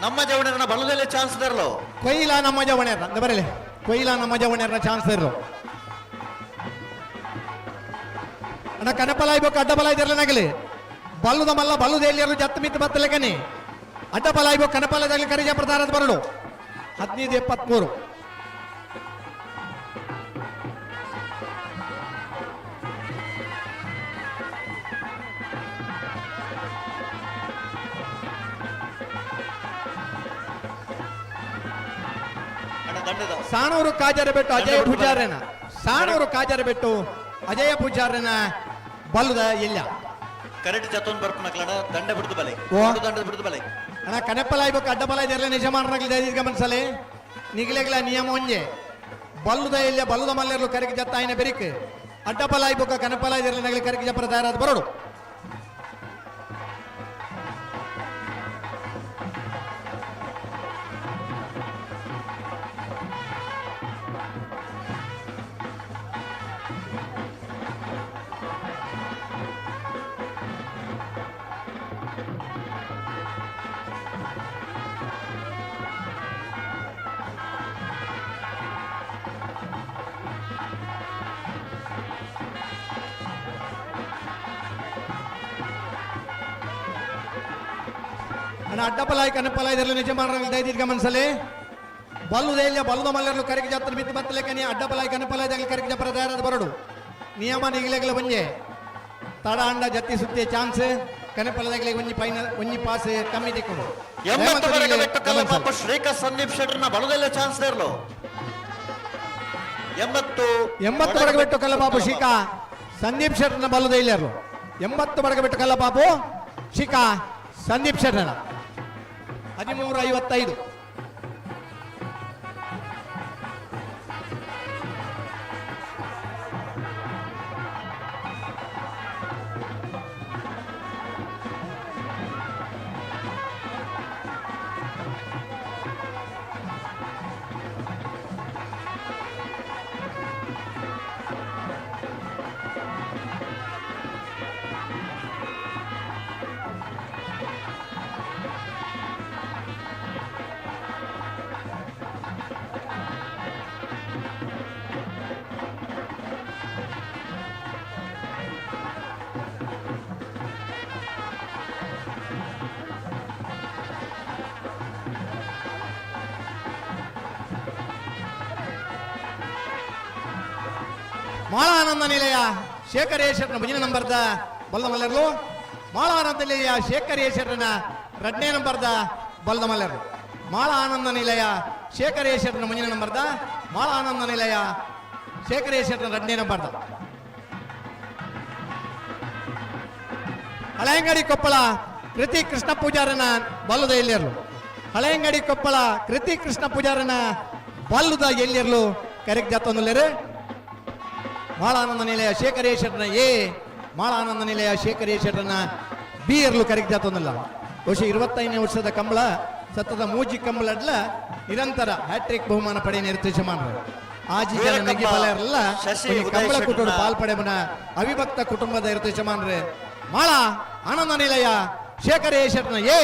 ನಮ್ಮ ಜವಣರನ ಬಲದಲ್ಲೇ ಚಾನ್ಸ್ ದರ್ಲು ಕೊಯ್ಲ ನಮ್ಮ ಜವಣರ ಅಂತ ಬರಲಿ ಕೊಯ್ಲ ನಮ್ಮ ಜವಣರ ಚಾನ್ಸ್ ಇರಲು ಅಣ್ಣ ಕನಪಲ ಇಬೇಕು ಅಡ್ಡಬಲ ಇದಿರಲನಾಗಲಿ ಬಲ್ಲುದ ಮಲ್ಲ ಬಲ್ಲುದ ಎಲ್ಲಿಯರು ಜತ್ತು ಮಿತ್ತು ಬತ್ತಲೆಕನಿ ಅಡ್ಡಬಲ ಇಬೇಕು ಕನಪಲದಾಗಲಿ ಕರಿಜ ಪ್ರಧಾನದ ಬರಲು 15-73 ಸಾಣೂರು ಕಾಜರ ಬೆಟ್ಟು ಅಜಯ ಪೂಜಾರನ ಸಾಣೂರು ಕಾಜರ ಬೆಟ್ಟು ಅಜಯ ಪೂಜಾರನ ಬಲ್ಲುದ ಎಲ್ಲ ಕರೆಕ್ಟ್ ಜತೋನ್ ಬರ್ಪನಕ್ಲಣ ದಂಡ ಬಿಡ್ದು ಬಲೆ ದಂಡ ಬಿಡ್ದು ಬಲೆ ಅಣ್ಣ ಕನೆಪ್ಪಲ ಇಬೇಕು ಅಡ್ಡಬಲ ಇದೆಲ್ಲ ನಿಜಮಾನರಾಗಲಿ ದಯದಿ ಗಮನಿಸಲಿ ನಿಗಲೆಗಳ ನಿಯಮ ಒಂಜೆ ಬಲ್ಲುದ ಇಲ್ಲ ಬಲ್ಲುದ ಮಲ್ಲೆರ್ಲು ಕರೆಗೆ ಜತ್ತ ಆಯ್ನ ಬೆರಿಕ್ ಅಡ್ಡಬಲ ಇಬೇಕು ಕನೆಪ್ಪಲ ಇದೆಲ್ಲ ನಗಲಿ ಕರೆಗೆ ಜಪ್ಪರ ತಯಾರಾದ ಬರೋಡು ಅಡ್ಡಪಲಾಯಿ ಕನಪಲಾಯಿ ಇದರಲ್ಲಿ ನಿಜಮಾನರಾಗಲಿ ದಯದಿ ಗಮನಿಸಲಿ ಬಲ್ಲುದ ಇಲ್ಲ ಬಲ್ಲುದ ಮಲ್ಲೆರ್ಲು ಕರೆಗೆ ಜಾತ್ರೆ ಮಿತ್ತು ಬತ್ತಲೆಕನಿ ಅಡ್ಡಪಲಾಯಿ ಕನಪಲಾಯಿದಾಗಲಿ ಕರೆಗೆ ಜಪ್ಪರ ತಯಾರಾದ ಬರಡು ನಿಯಮ ನಿಗಲೆಗಳ ಒಂಜೆ ತಡ ಅಂಡ ಜತ್ತಿ ಸುತ್ತಿ ಚಾನ್ಸ್ ಕನಪಲದಾಗಲಿ ಒಂಜಿ ಫೈನಲ್ ಒಂಜಿ ಪಾಸ್ ಕಮ್ಮಿ ತಿಕ್ಕೊಂಡು 80 ಶ್ರೀಕಾ ಸಂದೀಪ್ ಶೆಟ್ಟರ್ನ ಬಲದಲ್ಲೇ ಚಾನ್ಸ್ ದೇರ್ಲು 80 ಬಡಗಬೆಟ್ಟು ಕಲ್ಲಪಾಪು ಶಿಖಾ ಸಂದೀಪ್ ಶೆಟ್ಟರ್ನ ಬಲ್ಲುದ ಇಲ್ಲರು 80 ಬಡಗಬೆಟ್ಟು ಕಲ್ಲಪಾಪು ಶಿಖಾ ಸಂದೀಪ್ ಶೆಟ್ಟರ್ನ 13:55 12 ಮಾಳ ಆನಂದ ನಿಲಯ ಶೇಖರೇಶ್ವರನ ಮುಂದಿನ ನಂಬರ್ದ ಬಲ್ಲದ ಮಲ್ಲರ್ಲು. ಮಾಳ ಆನಂದ ನಿಲಯ ಶೇಖರೇಶ್ವರನ 2ನೇ ನಂಬರ್ದ ಬಲ್ಲದ ಮಲ್ಲರ್ಲು. ಮಾಳ ಆನಂದ ನಿಲಯ ಶೇಖರೇಶ್ವರನ ಮುಂದಿನ ನಂಬರ್ದ ಮಾಳ ಆನಂದ ನಿಲಯ ಶೇಖರೇಶ್ವರನ 2ನೇ ನಂಬರ್ದ. ಹಳೆಯಂಗಡಿ ಕೊಪ್ಪಳ ಕೃತಿ ಕೃಷ್ಣ ಪೂಜಾರನ ಬಲ್ಲುದ ಎಲ್ಲಿಯರ್ಲು. ಹಳೆಯಂಗಡಿ ಕೊಪ್ಪಳ ಕೃತಿ ಕೃಷ್ಣ ಪೂಜಾರನ ಬಲ್ಲುದ ಎಲ್ಲಿಯರ್ಲು ಕರೆಕ್ಟ್ ಜಾತೊಂದುಲ್ಲೇರು. ಮಾಳ ಆನಂದ ನಿಲಯ ಶೇಖರೇಶ್ವರನ ಎ, ಮಾಳ ಆನಂದ ನಿಲಯ ಶೇಖರೇಶ್ವರನ ಬಿ ಇರ್ಲು ಕರೆಕ್ಟ್ ಜಾತೊಂದಿಲ್ಲ. ಬಹುಶಃ 25ನೇ ವರ್ಷದ ಕಂಬಳ ಸತತ ಮೂಜಿ ಕಂಬಳಡ್ಲ ನಿರಂತರ ಹ್ಯಾಟ್ರಿಕ್ ಬಹುಮಾನ ಪಡೆಯ ನಿರ್ದೇಶಮಾನರು ಆಜಿ ಜನ ನೆಗಿ ಬಲೆಯರಲ್ಲ ಕಂಬಳ ಕುಟುಂಬ ಪಾಲ್ಪಡೆಮನ ಅವಿಭಕ್ತ ಕುಟುಂಬದ ನಿರ್ದೇಶಮಾನರು. ಮಾಳ ಆನಂದ ನಿಲಯ ಶೇಖರೇಶ್ವರನ ಎ,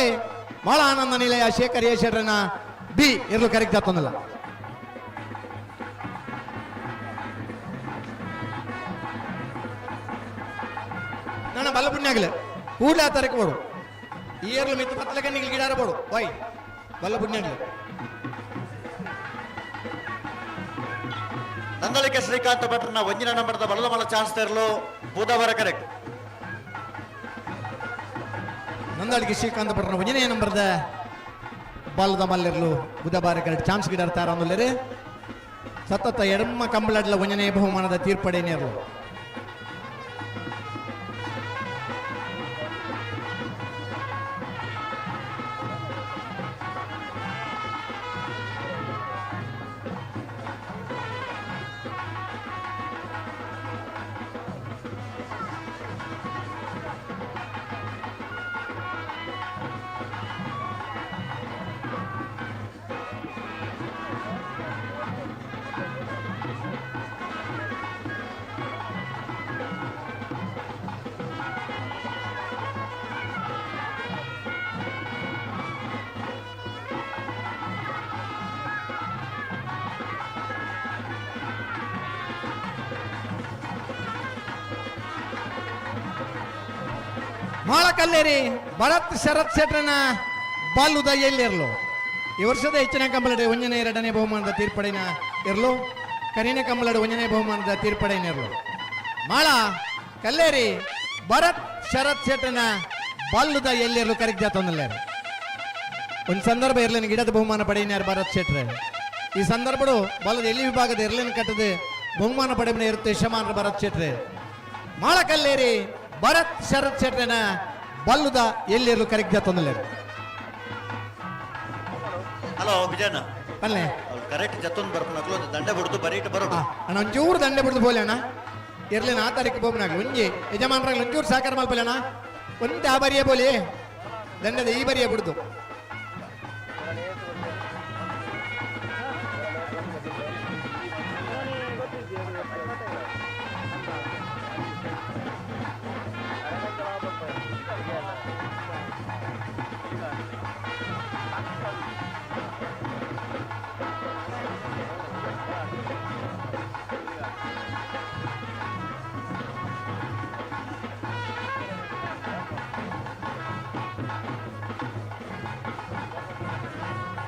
ಮಾಳ ಆನಂದ ನಿಲಯ ಶೇಖರೇಶ್ವರನ ಬಿ ಇರ್ಲು ಕರೆಕ್ಟ್ ಜಾತೊಂದಿಲ್ಲ. ನನ್ನ ಬಲ್ಲ ಪುಣ್ಯಾಗಲೆ ಕೂಡಲೇ ಆ ತರಕ್ಕೆ ಬೋಡು ಈ ಏರ್ಲು ಮಿತ್ತು ಪತ್ತಲ ಕಣ್ಣಿಗೆ ಗಿಡಾರ ಬೋಡು ವೈ ಬಲ್ಲ ಪುಣ್ಯಾಗಲೆ. ನಂದಳಿಕೆ ಶ್ರೀಕಾಂತ ಭಟ್ರನ 1ನೇ ನಂಬರ್ದ ಬಲ್ಲದ ಮಲ್ಲ ಚಾನ್ಸ್ ತೆರಲು ಬುಧವಾರ ಕರೆಕ್ಟ್. ನಂದಳಿಕೆ ಶ್ರೀಕಾಂತ ಭಟ್ರನ 1ನೇ ನಂಬರ್ದ ಬಲ್ಲದ ಮಲ್ಲಿರ್ಲು ಬುಧವಾರ ಕರೆಕ್ಟ್ ಚಾನ್ಸ್ ಗಿಡಾರ ತಾರ ಅಂದುಲ್ಲೇರಿ ಸತತ ಎಡಮ್ಮ ಕಂಬಳಡ್ಲ 1ನೇ ಬಹುಮಾನದ ತೀರ್ಪಡೆನೇರು. ಮಾಳ ಕಲ್ಲೇರಿ ಭರತ್ ಶರತ್ ಶೆಟ್ರನ ಬಾಲುದ ಎಲ್ಲಿರ್ಲು ಈ ವರ್ಷದ ಹೆಚ್ಚಿನ ಕಂಬಳಡೆ 1ನೇ 2ನೇ ಬಹುಮಾನದ ತೀರ್ಪಡೆನ ಇರ್ಲು. ಕರಿನ ಕಂಬಳಡೆ 1ನೇ ಬಹುಮಾನದ ತೀರ್ಪಡೆನ ಇರ್ಲು. ಮಾಳ ಕಲ್ಲೇರಿ ಭರತ್ ಶರತ್ ಶೆಟ್ರನ ಬಾಲುದ ಎಲ್ಲಿರ್ಲು ಕರೆಕ್ಟ್ ಜಾತೊಂದಿಲ್ಲ. ಒಂದು ಸಂದರ್ಭ ಇರ್ಲೇನು ಗಿಡದ ಬಹುಮಾನ ಪಡೆಯಿನಾರು ಭರತ್ ಶೆಟ್ರೆ. ಈ ಸಂದರ್ಭಡು ಬಾಲದ ಎಲ್ಲಿ ವಿಭಾಗದ ಇರ್ಲೇನು ಕಟ್ಟದೆ ಬಹುಮಾನ ಪಡೆಮನೆ ಇರುತ್ತೆ ಯಶಮಾನರ ಭರತ್ ಶೆಟ್ರೆ. ಮಾಳ ಕಲ್ಲೇರಿ ಭರತ್ ಶರತ್ ಶೆಟ್ರನ ಬಲ್ಲುದ ಎಲ್ಲಿರ್ಲು ಕರೆಕ್ಟ್ ಜಾತೊಂದಿಲ್ಲ. ಹಲೋ ವಿಜಯಣ್ಣ ಅಲ್ಲೇ ಕರೆಕ್ಟ್ ಜತ್ತೊಂದು ಬರ್ಪನಕ್ಲು ದಂಡೆ ಬಿಡ್ತು ಬರೀಟ್ ಬರೋದು ಅಣ್ಣ ಒಂಚೂರು ದಂಡೆ ಬಿಡ್ದು ಬೋಲೆ ಅಣ್ಣ ಇರ್ಲೇನ ಆ ತಾರೀಕು ಬೋಮ್ನಾಗ ಒಂಜಿ ಯಜಮಾನರಾಗ ಒಂಚೂರು ಸಾಕಾರ ಮಲ್ಪಲೆ ಅಣ್ಣ ಒಂದೇ ಆ ಬರಿಯ ಬೋಲಿ ದಂಡದ ಈ ಬರಿಯ ಬಿಡ್ದು.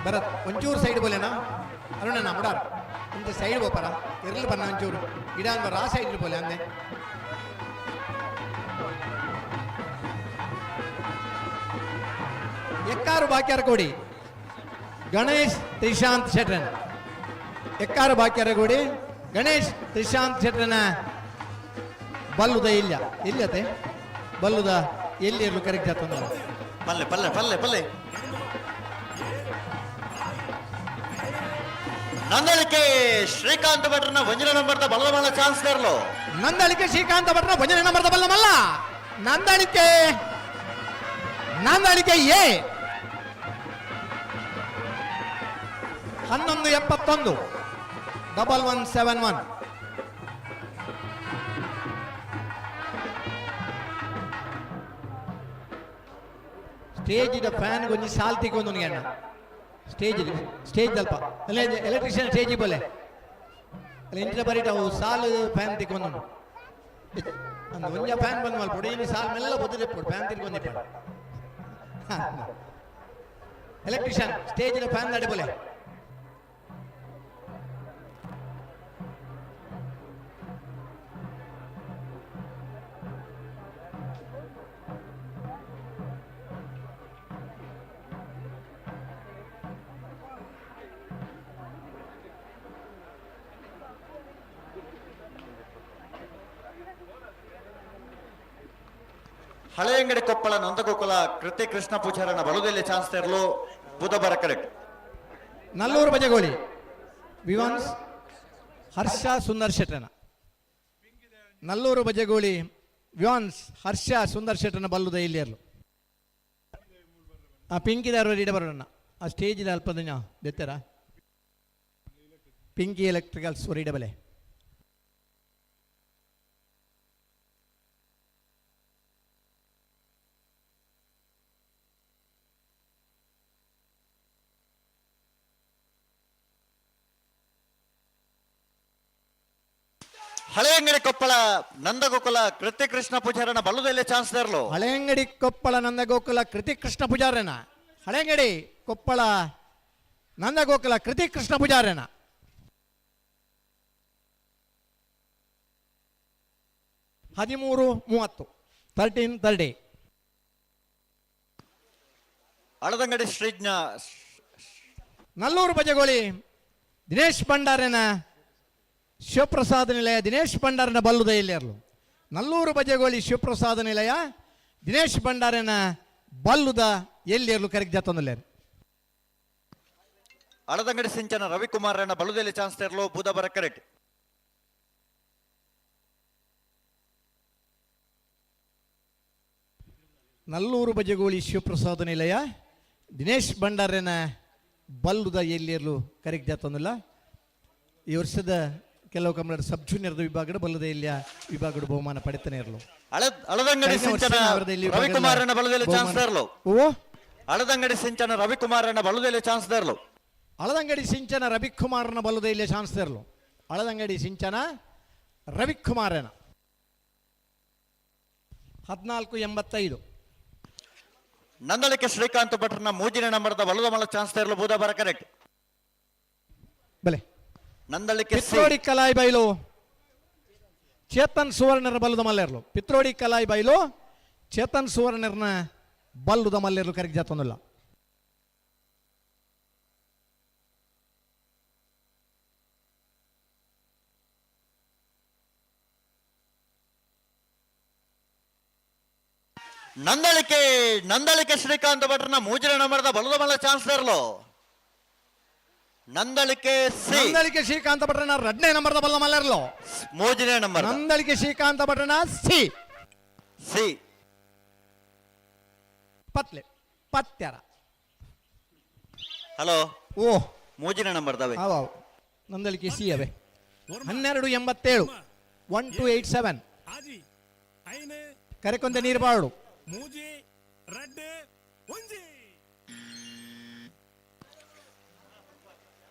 ಭರತ್ ಒಂಚೂರು ಸೈಡ್ ಬೋಲೆನಾ ಅರುಣಣ್ಣ ಮುಡಾರ್ ಇಂಥ ಸೈಡ್ ಬೋಪರ ಇರ್ಲಿ ಬನ್ನ ಒಂಚೂರು ಗಿಡ ಅಂಬರ ಆ ಸೈಡ್ ಬೋಲೆ ಅಂದೆ. ಎಕ್ಕಾರು ಬಾಕ್ಯಾರ ಕೊಡಿ ಗಣೇಶ್ ತ್ರಿಶಾಂತ್ ಶೆಟ್ರನ್. ಎಕ್ಕಾರು ಬಾಕ್ಯಾರ ಕೊಡಿ ಗಣೇಶ್ ತ್ರಿಶಾಂತ್ ಶೆಟ್ರನ ಬಲ್ಲುದ ಇಲ್ಲ ಇಲ್ಲತೆ ಬಲ್ಲುದ ಎಲ್ಲಿ ಇರ್ಲು ಕರೆಕ್ಟ್ ಆತಂದ ಪಲ್ಲೆ ಪಲ್ಲೆ ಪಲ್ಲೆ ಪಲ್ಲೆ ನಂದಳಿಕೆ ಶ್ರೀಕಾಂತ ಭಟ್ರನ 1ನೇ ನಂಬರ್ದ ಬಲ್ಲದ ಮಲ್ಲ ಚಾನ್ಸ್ ತೆರಲು. ನಂದಳಿಕೆ ಶ್ರೀಕಾಂತ ಭಟ್ರನ 1ನೇ ನಂಬರ್ದ ಬಲ್ಲ ಮಲ್ಲ ನಂದಳಿಕೆ ಎ 1171 1171. ಸ್ಟೇಜ್ ಫ್ಯಾನ್ ಗೊಂಜಿ ಸಾಲ್ ತಿಕ್ಕೊಂಡು ಅಣ್ಣ ಸ್ಟೇಜ್ ಅಲ್ಪ ಅಲ್ಲ ಎಲೆಕ್ಟ್ರಿಷಿಯನ್ ಸ್ಟೇಜ್ ಬೋಲೆ ಅಲ್ಲ ಇಂಚಿನ ಬರೀಟ ಅವು ಸಾಲು ಫ್ಯಾನ್ ತಿಕ್ಕೊಂಡು ಅಂದು ಒಂಜ ಫ್ಯಾನ್ ಬಂದ್ ಮಲ್ಪ ಒಡೆಯಿನ ಸಾಲ್ ಮೆಲ್ಲ ಬದುದೆ ಫ್ಯಾನ್ ತಿರ್ಕೊಂಡಿ ಎಲೆಕ್ಟ್ರಿಷಿಯನ್ ಸ್ಟೇಜ್ ಫ್ಯಾನ್ ದಾಡಿ ಬೋಲೆ ಹಳೆಯಂಗಡಿ ಕೊಪ್ಪಳ ನಂದಗೋಕುಲ ಕೃತ್ಯ ಕೃಷ್ಣ ಪೂಜಾರನ ಬಲುದೆಲ್ಲಿ ಚಾನ್ಸ್ ತೆರಲು ಬುಧವಾರ ಕರೆಕ್ಟ್. ನಲ್ಲೂರು ಬಜಗೋಳಿ ವಿವಾನ್ಸ್ ಹರ್ಷ ಸುಂದರ್ ಶೆಟ್ಟನ. ನಲ್ಲೂರು ಬಜಗೋಳಿ ವಿವಾನ್ಸ್ ಹರ್ಷ ಸುಂದರ್ ಶೆಟ್ಟನ ಬಲ್ಲುದ ಇಲ್ಲಿಯರ್ಲು ಆ ಪಿಂಕಿದಾರು ಇಡ ಬರೋಣ ಆ ಸ್ಟೇಜಿൽ ಅಲ್ಪ ದಿನ ದೆತ್ತರ ಪಿಂಕಿ ಎಲೆಕ್ಟ್ರಿಕಲ್ಸ್ ಹೊರಿಡಬಲೆ. ಹಳೆಯಂಗಡಿ ಕೊಪ್ಪಳ ನಂದಗೋಕುಲ ಕೃತ್ಯ ಕೃಷ್ಣ ಪೂಜಾರನ ಬಲುದೆಲ್ಲಿ ಚಾನ್ಸ್ ತೆರಲು. ಹಳೆಯಂಗಡಿ ಕೊಪ್ಪಳ ನಂದಗೋಕುಲ ಕೃತಿ ಕೃಷ್ಣ ಪೂಜಾರನ. ಹಳೆಯಂಗಡಿ ಕೊಪ್ಪಳ ನಂದಗೋಕುಲ ಕೃತಿ ಕೃಷ್ಣ ಪೂಜಾರನ. ಹದಿಮೂರು 30 13:30. ಹಳದಂಗಡಿ ಶ್ರೀಜ್ಞ ನಲ್ಲೂರು ಬಜಗೋಳಿ ದಿನೇಶ್ ಭಂಡಾರನ ಶಿವಪ್ರಸಾದ ನಿಲಯ ದಿನೇಶ್ ಭಂಡಾರನ ಬಲ್ಲುದ ಇಲ್ಲಿಯರ್ಲು. ನಲ್ಲೂರು ಬಜಗೋಳಿ ಶಿವಪ್ರಸಾದ ನಿಲಯ ದಿನೇಶ್ ಭಂಡಾರನ ಬಲ್ಲುದ ಎಲ್ಲಿಯರ್ಲು ಕರೆಕ್ಟ್ ಜಾತೊಂದಲ್ಲೇರು. ಹಳದಂಗಡಿ ಸಿಂಚನ ರವಿಕುಮಾರನ ಬಲುದೆಲ್ಲಿ ಚಾನ್ಸ್ ತೆರಲು ಬುಧವಾರ ಕರೆಕ್ಟ್. ನಲ್ಲೂರು ಬಜಗೋಳಿ ಶಿವಪ್ರಸಾದ ನಿಲಯ ದಿನೇಶ್ ಭಂಡಾರನ ಬಲ್ಲುದ ಎಲ್ಲಿಯರ್ಲು ಕರೆಕ್ಟ್ ಜಾತೊಂದಿಲ್ಲ. ಈ ವರ್ಷದ ಕೆಲವು ಕನ್ನಡ ಸಬ್ ಜೂನಿಯರ್ದ ವಿಭಾಗದ ಬಲ್ಲದ ಇಲ್ಲಿಯ ವಿಭಾಗದ ಬಹುಮಾನ ಪಡಿತಾನೆ ಇರಲು. ಹಳದಂಗಡಿ ಸಿಂಚನ ರವಿಕುಮಾರನ ಬಲುದೆಲ್ಲಿ ಚಾನ್ಸ್ ತೆರಲು. ಹಳದಂಗಡಿ ಸಿಂಚನ ರವಿಕುಮಾರನ ಬಲುದೆಲ್ಲಿ ಚಾನ್ಸ್ ತೆರಲು. ಹಳದಂಗಡಿ ಸಿಂಚನ ರವಿಕುಮಾರನ ಬಲ್ಲದ ಇಲ್ಲಿಯ ಚಾನ್ಸ್ ತೆರಲು. ಹಳದಂಗಡಿ ಸಿಂಚನ ರವಿಕುಮಾರನ 14:85. ನಂದಳಿಕೆ ಶ್ರೀಕಾಂತ್ ಭಟ್ರನ ಮೂಜಿನ ನಂಬರ್ದ ಬಲುದ ಮಲ ಚಾನ್ಸ್ ತೆರಲು ಬುಧವಾರ ಕರೆಕ್ಟ್. ಬಲೆ ನಂದಳಿಕೆ ಪಿತ್ರೋಡಿ ಕಲಾಯಿ ಬೈಲು ಚೇತನ್ ಸುವರ್ಣರ ಬಲ್ಲುದ ಮಲ್ಲೇರ್ಲು. ಪಿತ್ರೋಡಿ ಕಲಾಯಿ ಬೈಲು ಚೇತನ್ ಸುವರ್ಣರ್ನ ಬಲ್ಲುದ ಮಲ್ಲೇರ್ಲು ಕರೆಕ್ಟ್ ಜಾತೊಂದಿಲ್ಲ. ನಂದಳಿಕೆ ಶ್ರೀಕಾಂತ್ ಭಟ್ರನ ಮೂಜಿನ ನಂಬರ್ದ ಬಲುದ ಮಲ ಚಾನ್ಸ್ ತೆರಲು. ನಂದಳಿಕೆ ಶ್ರೀಕಾಂತ ಭಟ್ರನ 2ನೇ ನಂಬರ್ದ ಬಲ್ಲ ಮಲ್ಲೇರ್ಲು ಮೂಜಿನ ನಂಬರ್. ನಂದಳಿಕೆ ಶ್ರೀಕಾಂತ ಭಟ್ರನ ಸಿ ಪತ್ಲೆ ಪತ್ಯರ. ಹಲೋ ಓ ಮೂಜಿನ ನಂಬರ್ ದವೆ ನಂದಳಿಕೆ ಸಿ ಅವೇ 12:87 1287 ಕರೆಕೊಂತ ನೀರ್ಬಾಡು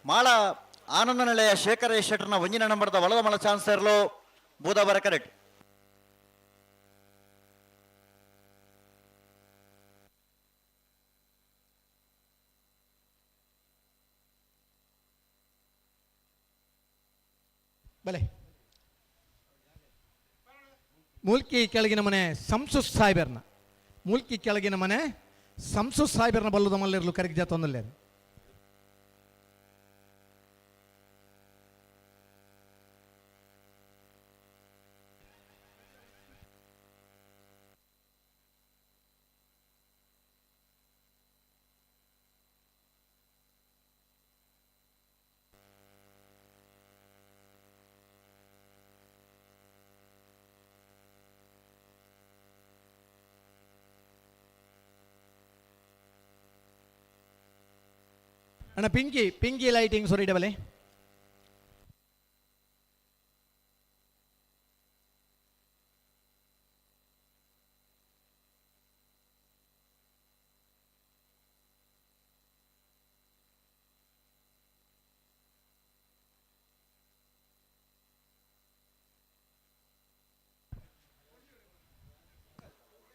ಮಾಳ ಆನಂದ ನಿಲಯ ಶೇಖರ ಶೆಟ್ಟರ್ನ ಒಂಜಿನ ನಂಬರ್ದ ಒಳದ ಮಳ ಚಾನ್ಸ್ ತೆರಲು ಬುಧವಾರ ಕರೆಕ್ಟ್. ಬಲೆ ಮೂಲ್ಕಿ ಕೆಳಗಿನ ಮನೆ ಸಂಸು ಸಾಹೇಬರ್ನ ಮೂಲ್ಕಿ ಕೆಳಗಿನ ಮನೆ ಸಂಸು ಸಾಹೇಬರ್ನ ಬಲ್ಲುದ ಮಲ್ಲಿರಲು ಕರೆಕ್ಟ್ ಜಾತೊಂದಲ್ಲೇ. ಅಣ್ಣ ಪಿಂಕಿ ಲೈಟಿಂಗ್ ಸೊರಿಡಬಲೆ.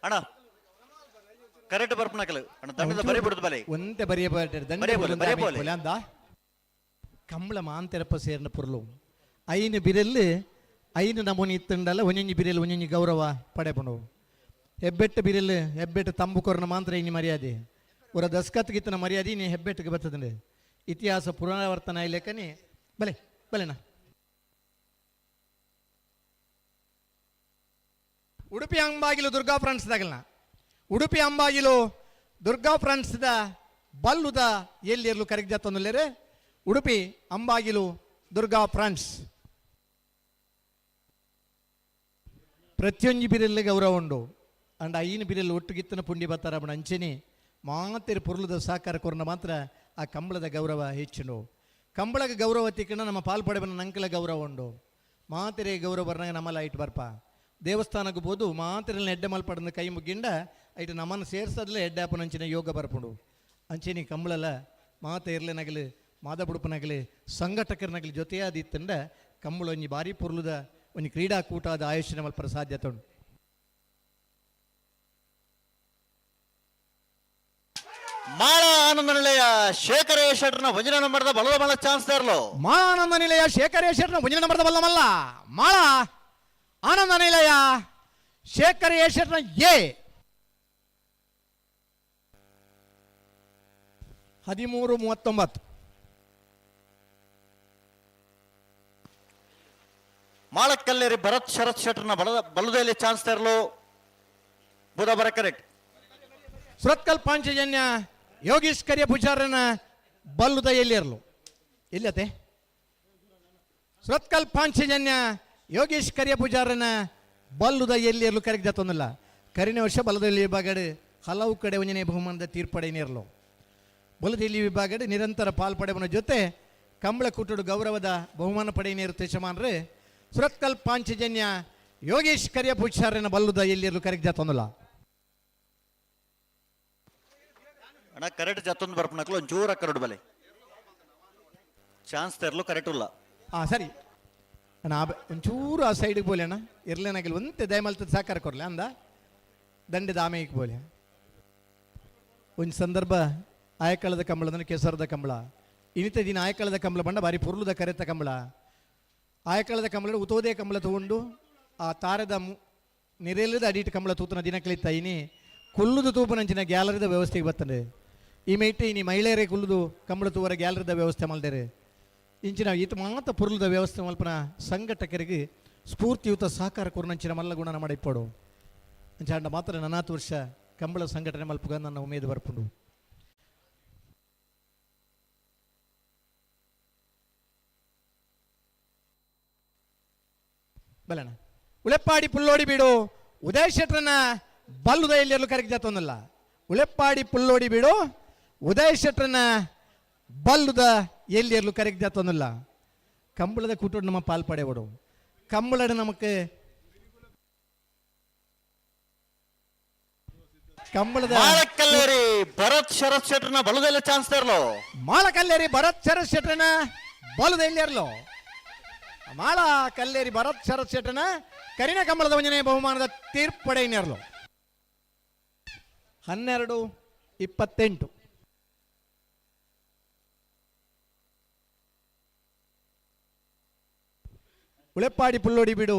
ಅಣ್ಣ ಕರೆಕ್ಟ್ ಬರ್ಪನಕಲು ಅಣ್ಣ ದಂಡದ ಬರಿ ಬಿಡುದು ಬಲೆ ಒಂದೇ ಬರಿಯಬಾರ್ದು ದಂಡ ಅಂದ ಕಂಬಳ ಮಾಂತೆರಪ್ಪ ಸೇರ್ನ ಪುರ್ಲು ಐನು ಬಿರೆಲ್ಲು ಐನು ನಮೂನಿ ಇತ್ತುಂಡಲ್ಲ ಒಂಜೊಂಜಿ ಬಿರೆಲ್ಲು ಒಂಜೊಂಜಿ ಗೌರವ ಪಡೆಪುಂಡು. ಹೆಬ್ಬೆಟ್ಟು ಬಿರೆಲ್ಲು ಹೆಬ್ಬೆಟ್ಟು ತಂಬು ಕೊರನ ಮಾತ್ರ ಇನ್ನು ಮರ್ಯಾದೆ ಒರ ದಸ್ಕತ್ಗಿತ್ತನ ಮರ್ಯಾದೆ ನೀ ಹೆಬ್ಬೆಟ್ಟಿಗೆ ಬರ್ತದೆ. ಇತಿಹಾಸ ಪುನರಾವರ್ತನ ಲೆಕ್ಕನಿ ಬಲೆ ಬಲೆನಾ. ಉಡುಪಿ ಅಂಬಾಗಿಲು ದುರ್ಗಾ ಫ್ರೆಂಡ್ಸ್ ತಗಲ್ನ ಉಡುಪಿ ಅಂಬಾಗಿಲು ದುರ್ಗಾ ಫ್ರಾನ್ಸ್ದ ಬಲ್ಲುದ ಎಲ್ಲಿರ್ಲು ಕರೆಕ್ಟ್ ಜತ್ತೊಂದುಲ್ಲೇರೆ ಉಡುಪಿ ಅಂಬಾಗಿಲು ದುರ್ಗಾ ಫ್ರಾನ್ಸ್ ಪ್ರತಿಯೊಂದು ಬಿರಲ್ಲೆ ಗೌರವ ಉಂಡು ಅಂಡ್ ಐನು ಬಿರಲ್ ಒಟ್ಟುಗಿತ್ತನ ಪುಂಡಿ ಬತ್ತಾರ ಅವನ ಅಂಚೆನೆ ಮಾತೆರು ಪುರ್ಲದ ಸಹಕಾರ ಕೊರನ ಮಾತ್ರ ಆ ಕಂಬಳದ ಗೌರವ ಹೆಚ್ಚುಂಡು ಕಂಬಳಗ ಗೌರವ ತಿಕ್ಕಣ ನಮ್ಮ ಪಾಲ್ಪಡೆಬನ ನಂಕಲ ಗೌರವ ಉಂಡು ಮಾತೆರೆ ಗೌರವ ಬರ್ನಾಗ ನಮ್ಮಲ್ಲ ಐಟ್ ಬರ್ಪ ದೇವಸ್ಥಾನಕ್ಕೆ ಬೋದು ಮಾತೆರೆಲ್ಲ ಎಡ್ಡೆ ಮಲ್ಪಡದ ಕೈ ಮುಗ್ಗಿಂಡ ಐಟು ನಮ್ಮನ್ನು ಸೇರ್ಸದ್ಲೆ ಎಡ್ಡೆ ಅಪ್ಪನಂಚಿನ ಯೋಗ ಬರ್ಪುಂಡು ಅಂಚೆನಿ ಕಂಬಳಲ್ಲ ಮಾತೆ ಇರ್ಲೆನಗಲು ಮಾದ ಬುಡುಪನಗಲು ಸಂಘಟಕರನಗಲು ಜೊತೆಯಾದಿತ್ತಂಡ ಕಂಬಳ ಒಂಜಿ ಬಾರಿ ಪುರ್ಲುದ ಒಂದು ಕ್ರೀಡಾಕೂಟದ ಆಯೋಜನೆ ಮಲ್ಪರ ಸಾಧ್ಯತೆ ಉಂಟು. ಮಾಳ ಆನಂದ ನಿಲಯ ಶೇಖರೇಶ್ವರನ ವಂಜನ ನಂಬರ್ದ ಬಲದ ಬಲ ಚಾನ್ಸ್ ತರಲು ಮಾಳ ಆನಂದ ನಿಲಯ ಶೇಖರೇಶ್ವರನ ವಂಜನ ನಂಬರ್ದ ಬಲ್ಲಮಲ್ಲ ಮಾಳ ಆನಂದ ನಿಲಯ ಶೇಖರೇಶ್ವರನ ಎ 13:39 ಮಾಳಕ್ಕಲ್ಲೇರಿ ಭರತ್ ಶರತ್ ಶೆಟ್ಟರ್ನ ಬಲದಲ್ಲಿ ಚಾನ್ಸ್ ತರಲು ಬುಧವಾರ ಕರೆಕ್ಟ್. ಸುರತ್ಕಲ್ ಪಾಂಚಜನ್ಯ ಯೋಗೀಶ್ ಕರಿಯ ಪೂಜಾರನ ಬಲ್ಲುದ ಎಲ್ಲಿರಲು ಎಲ್ಲತೆ ಸುರತ್ಕಲ್ ಪಾಂಚಜನ್ಯ ಯೋಗೀಶ್ ಕರಿಯ ಪೂಜಾರನ ಬಲ್ಲುದ ಎಲ್ಲಿರಲು ಕರೆಕ್ಟ್ ಜತ್ತೊಂದಿಲ್ಲ ಕರಿನ ವರ್ಷ ಬಲದಲ್ಲಿ ವಿಭಾಗಡು ಹಲವು ಕಡೆ ಒಂಜನೆ ಬಹುಮಾನದ ತೀರ್ಪಡೆನಿರಲು ಬಲದಲ್ಲಿ ವಿಭಾಗಡು ನಿರಂತರ ಪಾಲ್ಪಡೆವನ ಜೊತೆ ಕಂಬಳ ಕುಟುಡು ಗೌರವದ ಬಹುಮಾನ ಪಡೆಯನೇರು ತೆಶಮಾನ್ರೆ ಸುರತ್ಕಲ್ ಪಾಂಚಜನ್ಯ ಯೋಗೇಶ್ ಕರಿಯ ಪೂಜಾರನ ಬಲ್ಲುದ ಎಲ್ಲಿರಲು ಕರೆಕ್ಟ್ ಜತ್ತೊಂದಿಲ್ಲ ಅಣ್ಣ ಕರೆಕ್ಟ್ ಜತ್ತೊಂದು ಬರ್ಪನಕ್ಲು ಒಂಚೂರ ಕರಡು ಬಲೆ ಚಾನ್ಸ್ ತರಲು ಕರೆಕ್ಟ್ ಇಲ್ಲ ಸರಿ ಅಣ್ಣ ಒಂಚೂರು ಆ ಸೈಡ್ಗೆ ಬೋಲೆ ಅಣ್ಣ ಇರ್ಲೇನಾಗಿಲ್ಲ ಒಂತೆ ದಯಮಲ್ತದ ಸಾಕಾರ ಕೊರ್ಲೆ ಅಂದ ದಂಡದ ಆಮೆಗೆ ಬೋಲೆ ಒಂದು ಸಂದರ್ಭ ಆಯಕಳದ ಕಂಬಳದನ್ನು ಕೆಸರದ ಕಂಬಳ ಇನ್ನಿತ ದಿನ ಆಯಕಳದ ಕಂಬಳ ಬಂಡ ಬಾರಿ ಪುರ್ಲುದ ಕರೆತ ಕಂಬಳ ಆಯಕಳದ ಕಂಬಳ ಉತೋದೇ ಕಂಬಳ ತಗೊಂಡು ಆ ತಾರದ ನೆರೆಯಲ್ಲದ ಅಡಿಟ್ಟು ಕಂಬಳ ತೂತನ ದಿನ ಕಲಿತ ಇನಿ ಕುಲ್ಲುದು ತೂಪನಂಚಿನ ಗ್ಯಾಲರಿದ ವ್ಯವಸ್ಥೆಗೆ ಬರ್ತದೆ ಈ ಮೈಟಿ ಇನಿ ಮಹಿಳೆಯರೇ ಕುಲ್ಲುದು ಕಂಬಳ ತೂವರ ಗ್ಯಾಲರಿದ ವ್ಯವಸ್ಥೆ ಮಲ್ದೇರೆ ಇಂಚಿನ ಈತ ಮಾತ ಪುರ್ಲದ ವ್ಯವಸ್ಥೆ ಮಲ್ಪನ ಸಂಘಟಕರಿಗೆ ಸ್ಫೂರ್ತಿಯುತ ಸಹಕಾರ ಕೊರ್ನಂಚಿನ ಮಲ್ಲ ಗುಣನ ಮಾಡಿಪ್ಪಡು ಅಂಚಾಂಡ ಮಾತ್ರ 40 ವರ್ಷ ಕಂಬಳ ಸಂಘಟನೆ ಮಲ್ಪುಗ ನನ್ನ ಉಮೇದು ಬರ್ಪುಂಡು. ಬಲಣ ಉಳೆಪ್ಪಾಡಿ ಪುಲ್ಲೋಡಿ ಬೀಡು ಉದಯ್ ಶೆಟ್ರನ ಬಲ್ಲುದ ಎಲ್ಲಿರಲು ಕರೆಕ್ಟ್ ಜಾತೊಂದಲ್ಲ ಉಳೆಪ್ಪಾಡಿ ಪುಲ್ಲೋಡಿ ಬೀಡು ಉದಯ್ ಶೆಟ್ರನ ಬಲ್ಲುದ ಎಲ್ಲಿರಲು ಕರೆಕ್ಟ್ ಜಾತೊಂದಲ್ಲ ಕಂಬಳದ ಕೂಟೋಡು ನಮ್ಮ ಪಾಲ್ಪಡೆವಡು ಕಂಬಳದ ನಮಕ್ಕೆ ಕಂಬಳದ ಮಾಳಕಲ್ಲೇರಿ ಭರತ್ ಶರತ್ ಶೆಟ್ಟರ್ನ ಬಲದಲ್ಲಿ ಚಾನ್ಸ್ ತರಲು ಮಾಳಕಲ್ಲೇರಿ ಭರತ್ ಶರತ್ ಶೆಟ್ರನ ಬಲುದ ಎಲ್ಲಿರಲು ಮಾಳ ಕಲ್ಲೇರಿ ಭರತ್ ಶರತ್ ಶೆಟ್ಟನ ಕರಿನ ಕಂಬಳದ ವಂಜನೆ ಬಹುಮಾನದ ತೀರ್ಪಡೆಯಿನರ್ಲು 12:28 ಉಳೆಪ್ಪಾಡಿ ಪುಲ್ಲೋಡಿ ಬಿಡು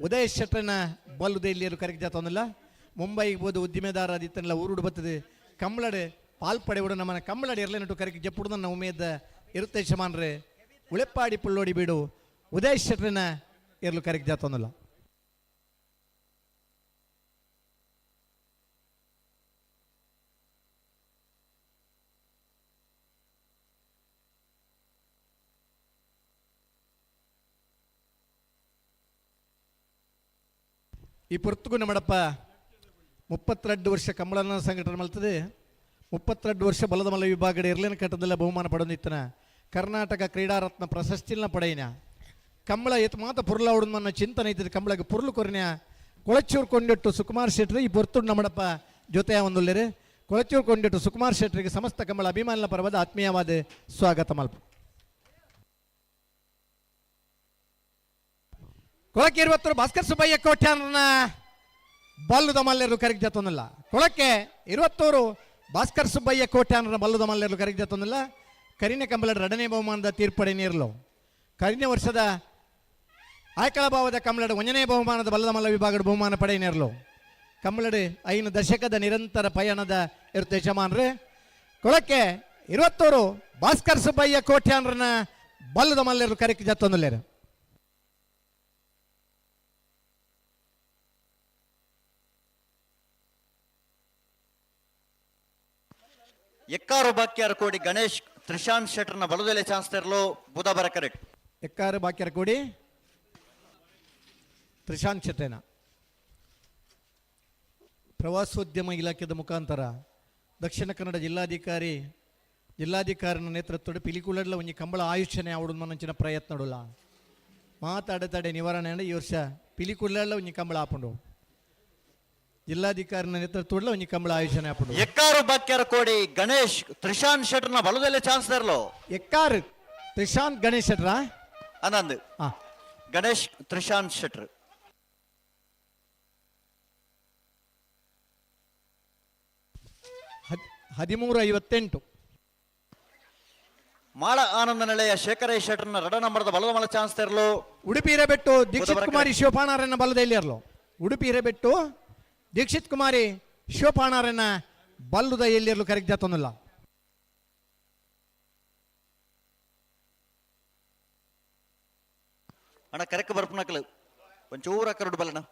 ಉದಯ್ ಶೆಟ್ಟನ ಬಲ್ಲುದ ಎಲ್ಲಿಯರು ಕರೆಕ್ಟ್ ಜಾತೊಂದಿಲ್ಲ ಮುಂಬೈಗೆ ಬೋದು ಉದ್ದಿಮೆದಾರ ಅದಿತ್ತಲ್ಲ ಊರುಡು ಬರ್ತದೆ ಕಂಬಳಡೆ ಪಾಲ್ಪಡೆವಡು ನಮ್ಮನ್ನ ಕಂಬಳಡೆ ಇರಲೇನಟ್ಟು ಕರೆಕ್ಟ್ ಜಪ್ಪುಡು ನನ್ನ ಉಮೇದ ಇರುತ್ತೆ ಶಮಾನ್ರೆ ಉಳೆಪ್ಪಾಡಿ ಪುಲ್ಲೋಡಿ ಬಿಡು ಉದಯ್ ಶೆಟ್ರನ ಇರಲು ಕರೆಕ್ಟ್ ಜಾತೊಂದಿಲ್ಲ. ಈ ಪುರ್ತುಗು ನಮ್ಮಡಪ್ಪ 32 ವರ್ಷ ಕಂಬಳನ ಸಂಘಟನೆ ಮಲ್ತದೆ 32 ವರ್ಷ ಬಲದ ಮಲ್ಲ ವಿಭಾಗದ ಇರ್ಲೇನ ಕಟ್ಟದಲ್ಲ ಬಹುಮಾನ ಪಡೆದಿತ್ತನ ಕರ್ನಾಟಕ ಕ್ರೀಡಾರತ್ನ ಪ್ರಶಸ್ತಿನ ಪಡೆಯಿನ ಕಂಬಳ ಎತ್ ಮಾತ ಪುರ್ಲ ಉಡುಮನ್ನ ಚಿಂತನೆ ಇದ್ದ ಕಂಬಳಗೆ ಪುರ್ಲು ಕೊರನ್ಯ ಕೊಳಚೂರು ಕೊಂಡಿಟ್ಟು ಸುಕುಮಾರ್ ಶೆಟ್ರಿ ಈ ಪೊರ್ತುಡು ನಮ್ಮಡಪ್ಪ ಜೊತೆಯ ಒಂದುಲ್ಲೇರೆ ಕೊಳಚೂರು ಕೊಂಡಿಟ್ಟು ಸುಕುಮಾರ್ ಶೆಟ್ರಿಗೆ ಸಮಸ್ತ ಕಂಬಳ ಅಭಿಮಾನಿಗಳ ಪರವಾದ ಆತ್ಮೀಯವಾದ ಸ್ವಾಗತ ಮಲ್ಪ ಕೊಳಕ್ಕೆ 20 ಭಾಸ್ಕರ್ ಸುಬ್ಬಯ್ಯ ಕೋಟ್ಯಾನರನ್ನ ಬಲ್ಲುದ ಮಲ್ಲೆರು ಕರೆಕ್ಟ್ ಜಾತೊಂದಿಲ್ಲ ಕೊಳಕ್ಕೆ 20 ಭಾಸ್ಕರ್ ಸುಬ್ಬಯ್ಯ ಕೋಟ್ಯಾನರ ಬಲ್ಲುದ ಮಲ್ಲೆರು ಕರೆಕ್ಟ್ ಜಾತೊಂದಿಲ್ಲ ಕರಿನ ಕಂಬಳದ ಎರಡನೇ ಬಹುಮಾನದ ತೀರ್ಪಡೆ ನೀರಲು ಕರಿನ ವರ್ಷದ ಆಯ್ಕಳ ಭಾವದ ಕಂಬಳದ 1ನೇ ಬಹುಮಾನದ ಬಲ್ಲದ ಮಲ್ಲ ವಿಭಾಗದ ಬಹುಮಾನ ಪಡೆ ನೀರಲು ಕಂಬಳದ 5 ದಶಕದ ನಿರಂತರ ಪಯಣದ ಇರುತ್ತೆ ಯಜಮಾನ್ರೆ ಕೊಳಕ್ಕೆ 20 ಭಾಸ್ಕರ್ ಸುಬ್ಬಯ್ಯ ಕೋಟ್ಯಾನರನ್ನ ಬಲ್ಲುದ ಮಲ್ಲೆರು ಕರೆಕ್ಟ್ ಜಾತೊಂದಿಲ್ಲೇರು ಎಕ್ಕಾರು ಬಾಕ್ಯಾರ ಕೋಡಿ ಗಣೇಶ್ ತ್ರಿಶಾಂತ್ ಶೆಟ್ಟರ್ನ ಬಲದೆಲೆ ಚಾನ್ಸ್ ತೆರಲು ಬುಧವಾರ ಕರೆಕ್ಟ್. ಎಕ್ಕಾರು ಬಾಕ್ಯರ ಕೋಡಿ ತ್ರಿಶಾಂತ್ ಶೆಟ್ಟೇನ ಪ್ರವಾಸೋದ್ಯಮ ಇಲಾಖೆದ ಮುಖಾಂತರ ದಕ್ಷಿಣ ಕನ್ನಡ ಜಿಲ್ಲಾಧಿಕಾರಿನ ನೇತೃತ್ವದ ಪಿಲಿಕುಳಡ್ಲ ಒಂಜಿ ಕಂಬಳ ಆಯುಷ್ಯನೆ ಆವಡು ಮನಂಚಿನ ಪ್ರಯತ್ನ ನಡುಲ್ಲ ಮಾತಾಡತಡೆ ನಿವಾರಣೆ ಈ ವರ್ಷ ಪಿಲಿಕುಳಡ್ಲ ಒಂಜಿ ಕಂಬಳ ಆಪುಂಡು ಜಿಲ್ಲಾಧಿಕಾರಿನ ನೇತೃತ್ವಡ್ಲ ಒಂಜಿ ಕಂಬಳ ಆಯುಷ್ಯನೆ ಆಪುಂಡು. ಎಕ್ಕಾರು ಬಾಕ್ಯಾರ ಕೋಡಿ ಗಣೇಶ್ ತ್ರಿಶಾಂತ್ ಶೆಟ್ಟರ್ನ ಬಲದೆಲೆ ಚಾನ್ಸ್ ತೆರಲು ಎಕ್ಕಾರು ತ್ರಿಶಾಂತ್ ಗಣೇಶ್ ಶೆಟ್ರ ಆನಂದ್ ಗಣೇಶ್ ತ್ರಿಶಾಂತ್ ಶೆಟ್ಟರ್ 13:58. ಮಾಳ ಆನಂದ ನೆಲೆಯ ಶೇಖರೇಶ್ ಶೆಟ್ಟರ್ನ ರಡ ನಂಬರ್ದ ಬಲದ ಮಲ ಚಾನ್ಸ್ ತೆರಲು ಉಡುಪಿ ಹಿರೇಬೆಟ್ಟು ದೀಕ್ಷಿತ್ ಕುಮಾರಿ ಶಿವಪಾಣಾರನ್ನ ಬಲದಲ್ಲಿ ಇರಲು ಉಡುಪಿ ಹಿರೇಬೆಟ್ಟು ದೀಕ್ಷಿತ್ ಕುಮಾರಿ ಶಿವಪಾಣಾರನ್ನ ಬಲ್ಲುದ ಎಲ್ಲಿರಲು ಕರೆಕ್ಟ್ ಜಾತೊಂದಿಲ್ಲ. ಅಣ್ಣ ಕರೆಕ್ಟ್ ಬರ್ಪನಕಲು ಒಂಚೂರ ಕರಡು ಬಲನ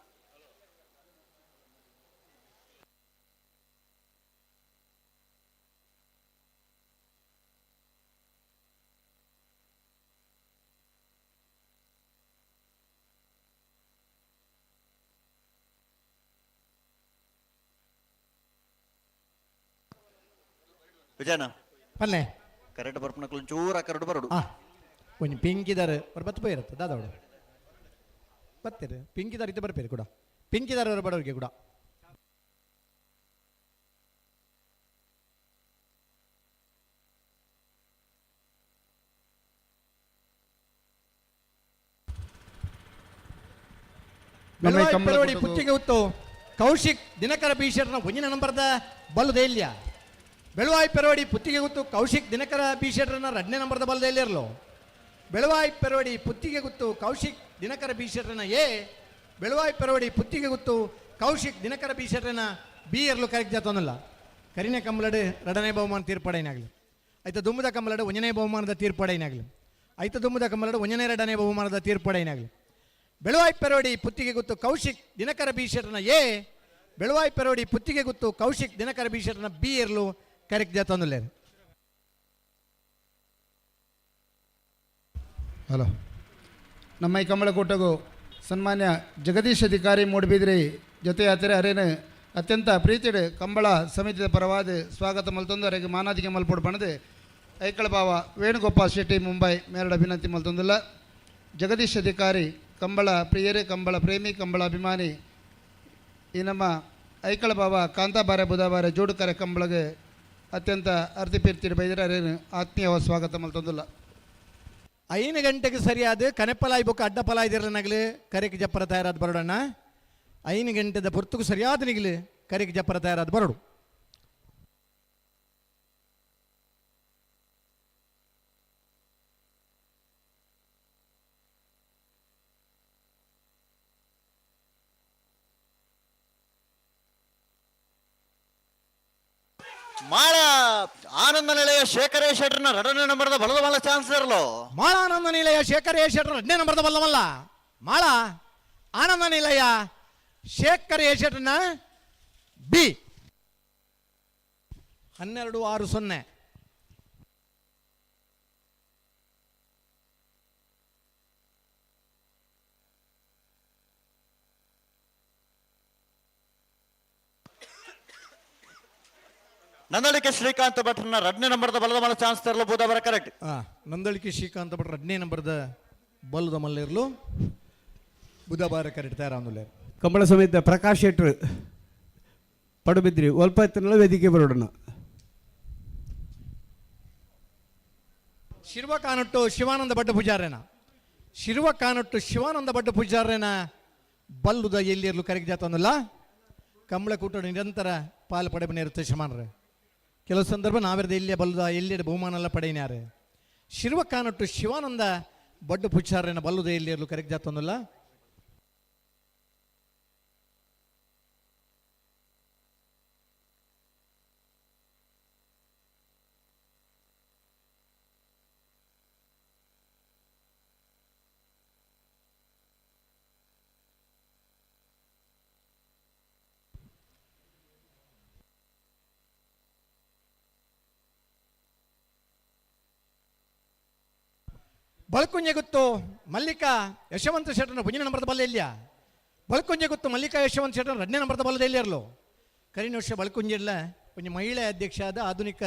ವಿಜಯನ ಪಲ್ಲೆ ಕರೆಕ್ಟ್ ಬರ್ಪನಕಲು ಒಂಚೂರ ಕರಡು ಬರಡು ಒಂಜಿ ಪಿಂಕಿದಾರೆ ಅವ್ರು ಬತ್ತು ಇರುತ್ತೆ ದಾದವಡು ಬತ್ತೀರಿ ಪಿಂಕಿದಾರ ಇದ್ದು ಬರ್ಪೇರಿ ಕೂಡ ಪಿಂಕಿದಾರ ಅವರು ಬಡವರಿಗೆ ಕೂಡ ಪುತ್ತಿಗೆ ಉತ್ತು ಕೌಶಿಕ್ ದಿನಕರ ಬೀಶರ್ನ ಒಂಜಿನ ನಂಬರ್ದ ಬಲ್ಲುದ ಇಲ್ಯ ಬೆಳವಾಯಿ ಪೆರವಡಿ ಪುತ್ತಿಗೆ ಗುತ್ತು ಕೌಶಿಕ್ ದಿನಕರ ಬೀಶರ್ನ 2ನೇ ನಂಬರ್ದ ಬಲ್ಲದ ಇಲ್ಲಿರಲು ಬೆಳವಾಯಿ ಪೆರವಡಿ ಪುತ್ತಿಗೆ ಗುತ್ತು ಕೌಶಿಕ್ ದಿನಕರ ಬೀಶರ್ನ ಎ ಬೆಳವಾಯಿ ಪೆರವಡಿ ಪುತ್ತಿಗೆ ಗುತ್ತು ಕೌಶಿಕ್ ದಿನಕರ ಬೀಶರ್ನ ಬಿ ಇರಲು ಕರೆಕ್ಟ್ ಜಾತೋನಲ್ಲ ಕರಿನೆ ಕಂಬಲಡು 2ನೇ ಬಹುಮಾನ ತೀರ್ಪಡೆನಾಗಲಿ ಆಯ್ತು ದುಮ್ಮದ ಕಂಬಲಡು 1ನೇ ಬಹುಮಾನದ ತೀರ್ಪಡೆನಾಗಲಿ ಆಯ್ತು ದುಮ್ಮದ ಕಂಬಲಡು 1ನೇ 2ನೇ ಬಹುಮಾನದ ತೀರ್ಪಡೆನಾಗಲಿ ಬೆಳವಾಯಿ ಪೆರವಡಿ ಪುತ್ತಿಗೆ ಗುತ್ತು ಕೌಶಿಕ್ ದಿನಕರ ಬೀಶರ್ನ ಎ ಬೆಳವಾಯಿ ಪೆರವಡಿ ಪುತ್ತಿಗೆ ಗುತ್ತು ಕೌಶಿಕ್ ದಿನಕರ ಬೀಶರ್ನ ಬಿ ಇರಲು ಕರೆಕ್ಟ್ ಜಾತೊಂದಿಲ್ಲ. ಹಲೋ ನಮ್ಮ ಈ ಕಂಬಳಕೂಟಗೂ ಸನ್ಮಾನ್ಯ ಜಗದೀಶ್ ಅಧಿಕಾರಿ ಮೂಡಬಿದ್ರಿ ಜೊತೆ ಯಾತ್ರೆ ಅರೇನು ಅತ್ಯಂತ ಪ್ರೀತಿಡ್ ಕಂಬಳ ಸಮಿತಿಯ ಪರವಾದ ಸ್ವಾಗತ ಮಲ್ತೊಂದು ಅವರಿಗೆ ಮಾನಾದಿಗೆ ಮಲ್ಪೊಡು ಪಣದು ಐಕಳ ಭಾವ ವೇಣುಗೋಪಾಲ್ ಶೆಟ್ಟಿ ಮುಂಬೈ ಮೇರಡ ಅಭಿನಂತಿ ಮಲ್ತೊಂದಿಲ್ಲ. ಜಗದೀಶ್ ಅಧಿಕಾರಿ ಕಂಬಳ ಪ್ರಿಯರೇ ಕಂಬಳ ಪ್ರೇಮಿ ಕಂಬಳ ಅಭಿಮಾನಿ ಈ ನಮ್ಮ ಐಕಳ ಭಾವ ಕಾಂತಾಬಾರೆ ಬುಧವಾರ ಜೋಡುಕರೆ ಕಂಬಳಗೆ ಅತ್ಯಂತ ಅರ್ಧಿಪೀರ್ತಿಡ್ ಬೈದರೆ ಅರೇನು ಆತ್ಮೀಯವ ಸ್ವಾಗತ ಮಲ್ತೊಂದಿಲ್ಲ. 5 ಗಂಟೆಗೆ ಸರಿಯಾದ ಕನೆಪಲಾಯಿ ಬೊಕ್ಕ ಅಡ್ಡಪಲಾಯಿ ದಿರನಗಲು ಕರೆಗೆ ಜಪ್ಪರ ತಯಾರಾದ ಬರೋಡಣ್ಣ 5 ಗಂಟೆದ ಪುರ್ತುಕು ಸರಿಯಾದ ನಿಗಲು ಕರೆಗೆ ಜಪ್ಪರ ತಯಾರಾದ ಬರೋಡು. ಮಾಳ ಆನಂದ ನಿಲಯ ಶೇಖರೇಶ್ ಶೆಟ್ಟರ್ನ 2ನೇ ನಂಬರ್ದ ಬಲದ ಮಲ ಚಾನ್ಸ್ ಇರಲು ಮಾಳ ಆನಂದ ನಿಲಯ ಶೇಖರೇಶ್ ಶೆಟ್ಟರ್ 2ನೇ ನಂಬರ್ದ ಬಲ್ಲವಲ್ಲ ಮಾಳ ಆನಂದ ನಿಲಯ ಶೇಖರೇಶ್ ಶೆಟ್ಟರ್ನ ಬಿ 12:60. ನಂದಳಿಕೆ ಶ್ರೀಕಾಂತ್ ಭಟ್ರನ್ನ 2ನೇ ನಂಬರ್ದ ಬಲದ ಮಲ ಚಾನ್ಸ್ ತೆರಲು ಬುಧವಾರ ಕರೆಕ್ಟ್. ನಂದಳಿಕೆ ಶ್ರೀಕಾಂತ್ ಭಟ್ರ 2ನೇ ನಂಬರ್ದ ಬಲದ ಮಲ್ಲ ಇರಲು ಬುಧವಾರ ಕರೆಕ್ಟ್ ತಯಾರಾಂದುಲ್ಲ. ಕಂಬಳ ಸಮೇತ ಪ್ರಕಾಶ್ ಶೆಟ್ರು ಪಡುಬಿದ್ರಿ ಒಲ್ಪತ್ತಿನ ವೇದಿಕೆ ಬರೋಡಣ. ಶಿರ್ವ ಕಾನೊಟ್ಟು ಶಿವಾನಂದ ಭಟ್ ಪೂಜಾರೇನ ಶಿರ್ವ ಕಾನೊಟ್ಟು ಶಿವಾನಂದ ಭಟ್ ಪೂಜಾರೇನ ಬಲ್ಲುದ ಎಲ್ಲಿ ಇರಲು ಕರೆಕ್ಟ್ ಜಾತೊಂದಿಲ್ಲ. ಕಂಬಳ ಕೂಟ ನಿರಂತರ ಪಾಲು ಪಡೆಬನೇ ಇರುತ್ತೆ ಶಮಾನ್ರೆ ಕೆಲವು ಸಂದರ್ಭ ನಾವಿರದ ಇಲ್ಲೇ ಬಲ್ಲುದ ಎಲ್ಲಿ ಬಹುಮಾನ ಎಲ್ಲ ಪಡೆಯಿನಾರೆ ಶಿರ್ವ ಕಾನೊಟ್ಟು ಶಿವಾನಂದ ಬಡ್ಡು ಪೂಜಾರೇನ ಬಲ್ಲುದ ಎಲ್ಲಿ ಇರಲು ಕರೆಕ್ಟ್ ಜಾತೊಂದಿಲ್ಲ. ಬಳ್ಕುಂಜೆ ಗುತ್ತು ಮಲ್ಲಿಕಾ ಯಶವಂತ ಶೆಟ್ಟರ್ನ ಒಂಜನೇ ನಂಬರ್ದ ಬಲ್ಲ ಇಲ್ಯ ಬಳ್ಕುಂಜೆ ಗುತ್ತು ಮಲ್ಲಿಕಾ ಯಶವಂತ ಶೆಟ್ಟರ್ 2ನೇ ನಂಬರ್ದ ಬಲ್ಲದ ಇಲ್ಲಿಯರ್ಲು ಕರಿನ ವರ್ಷ ಬಳ್ಕುಂಜೆಲ್ಲ ಒಂದು ಮಹಿಳೆ ಅಧ್ಯಕ್ಷ ಆದ ಆಧುನಿಕ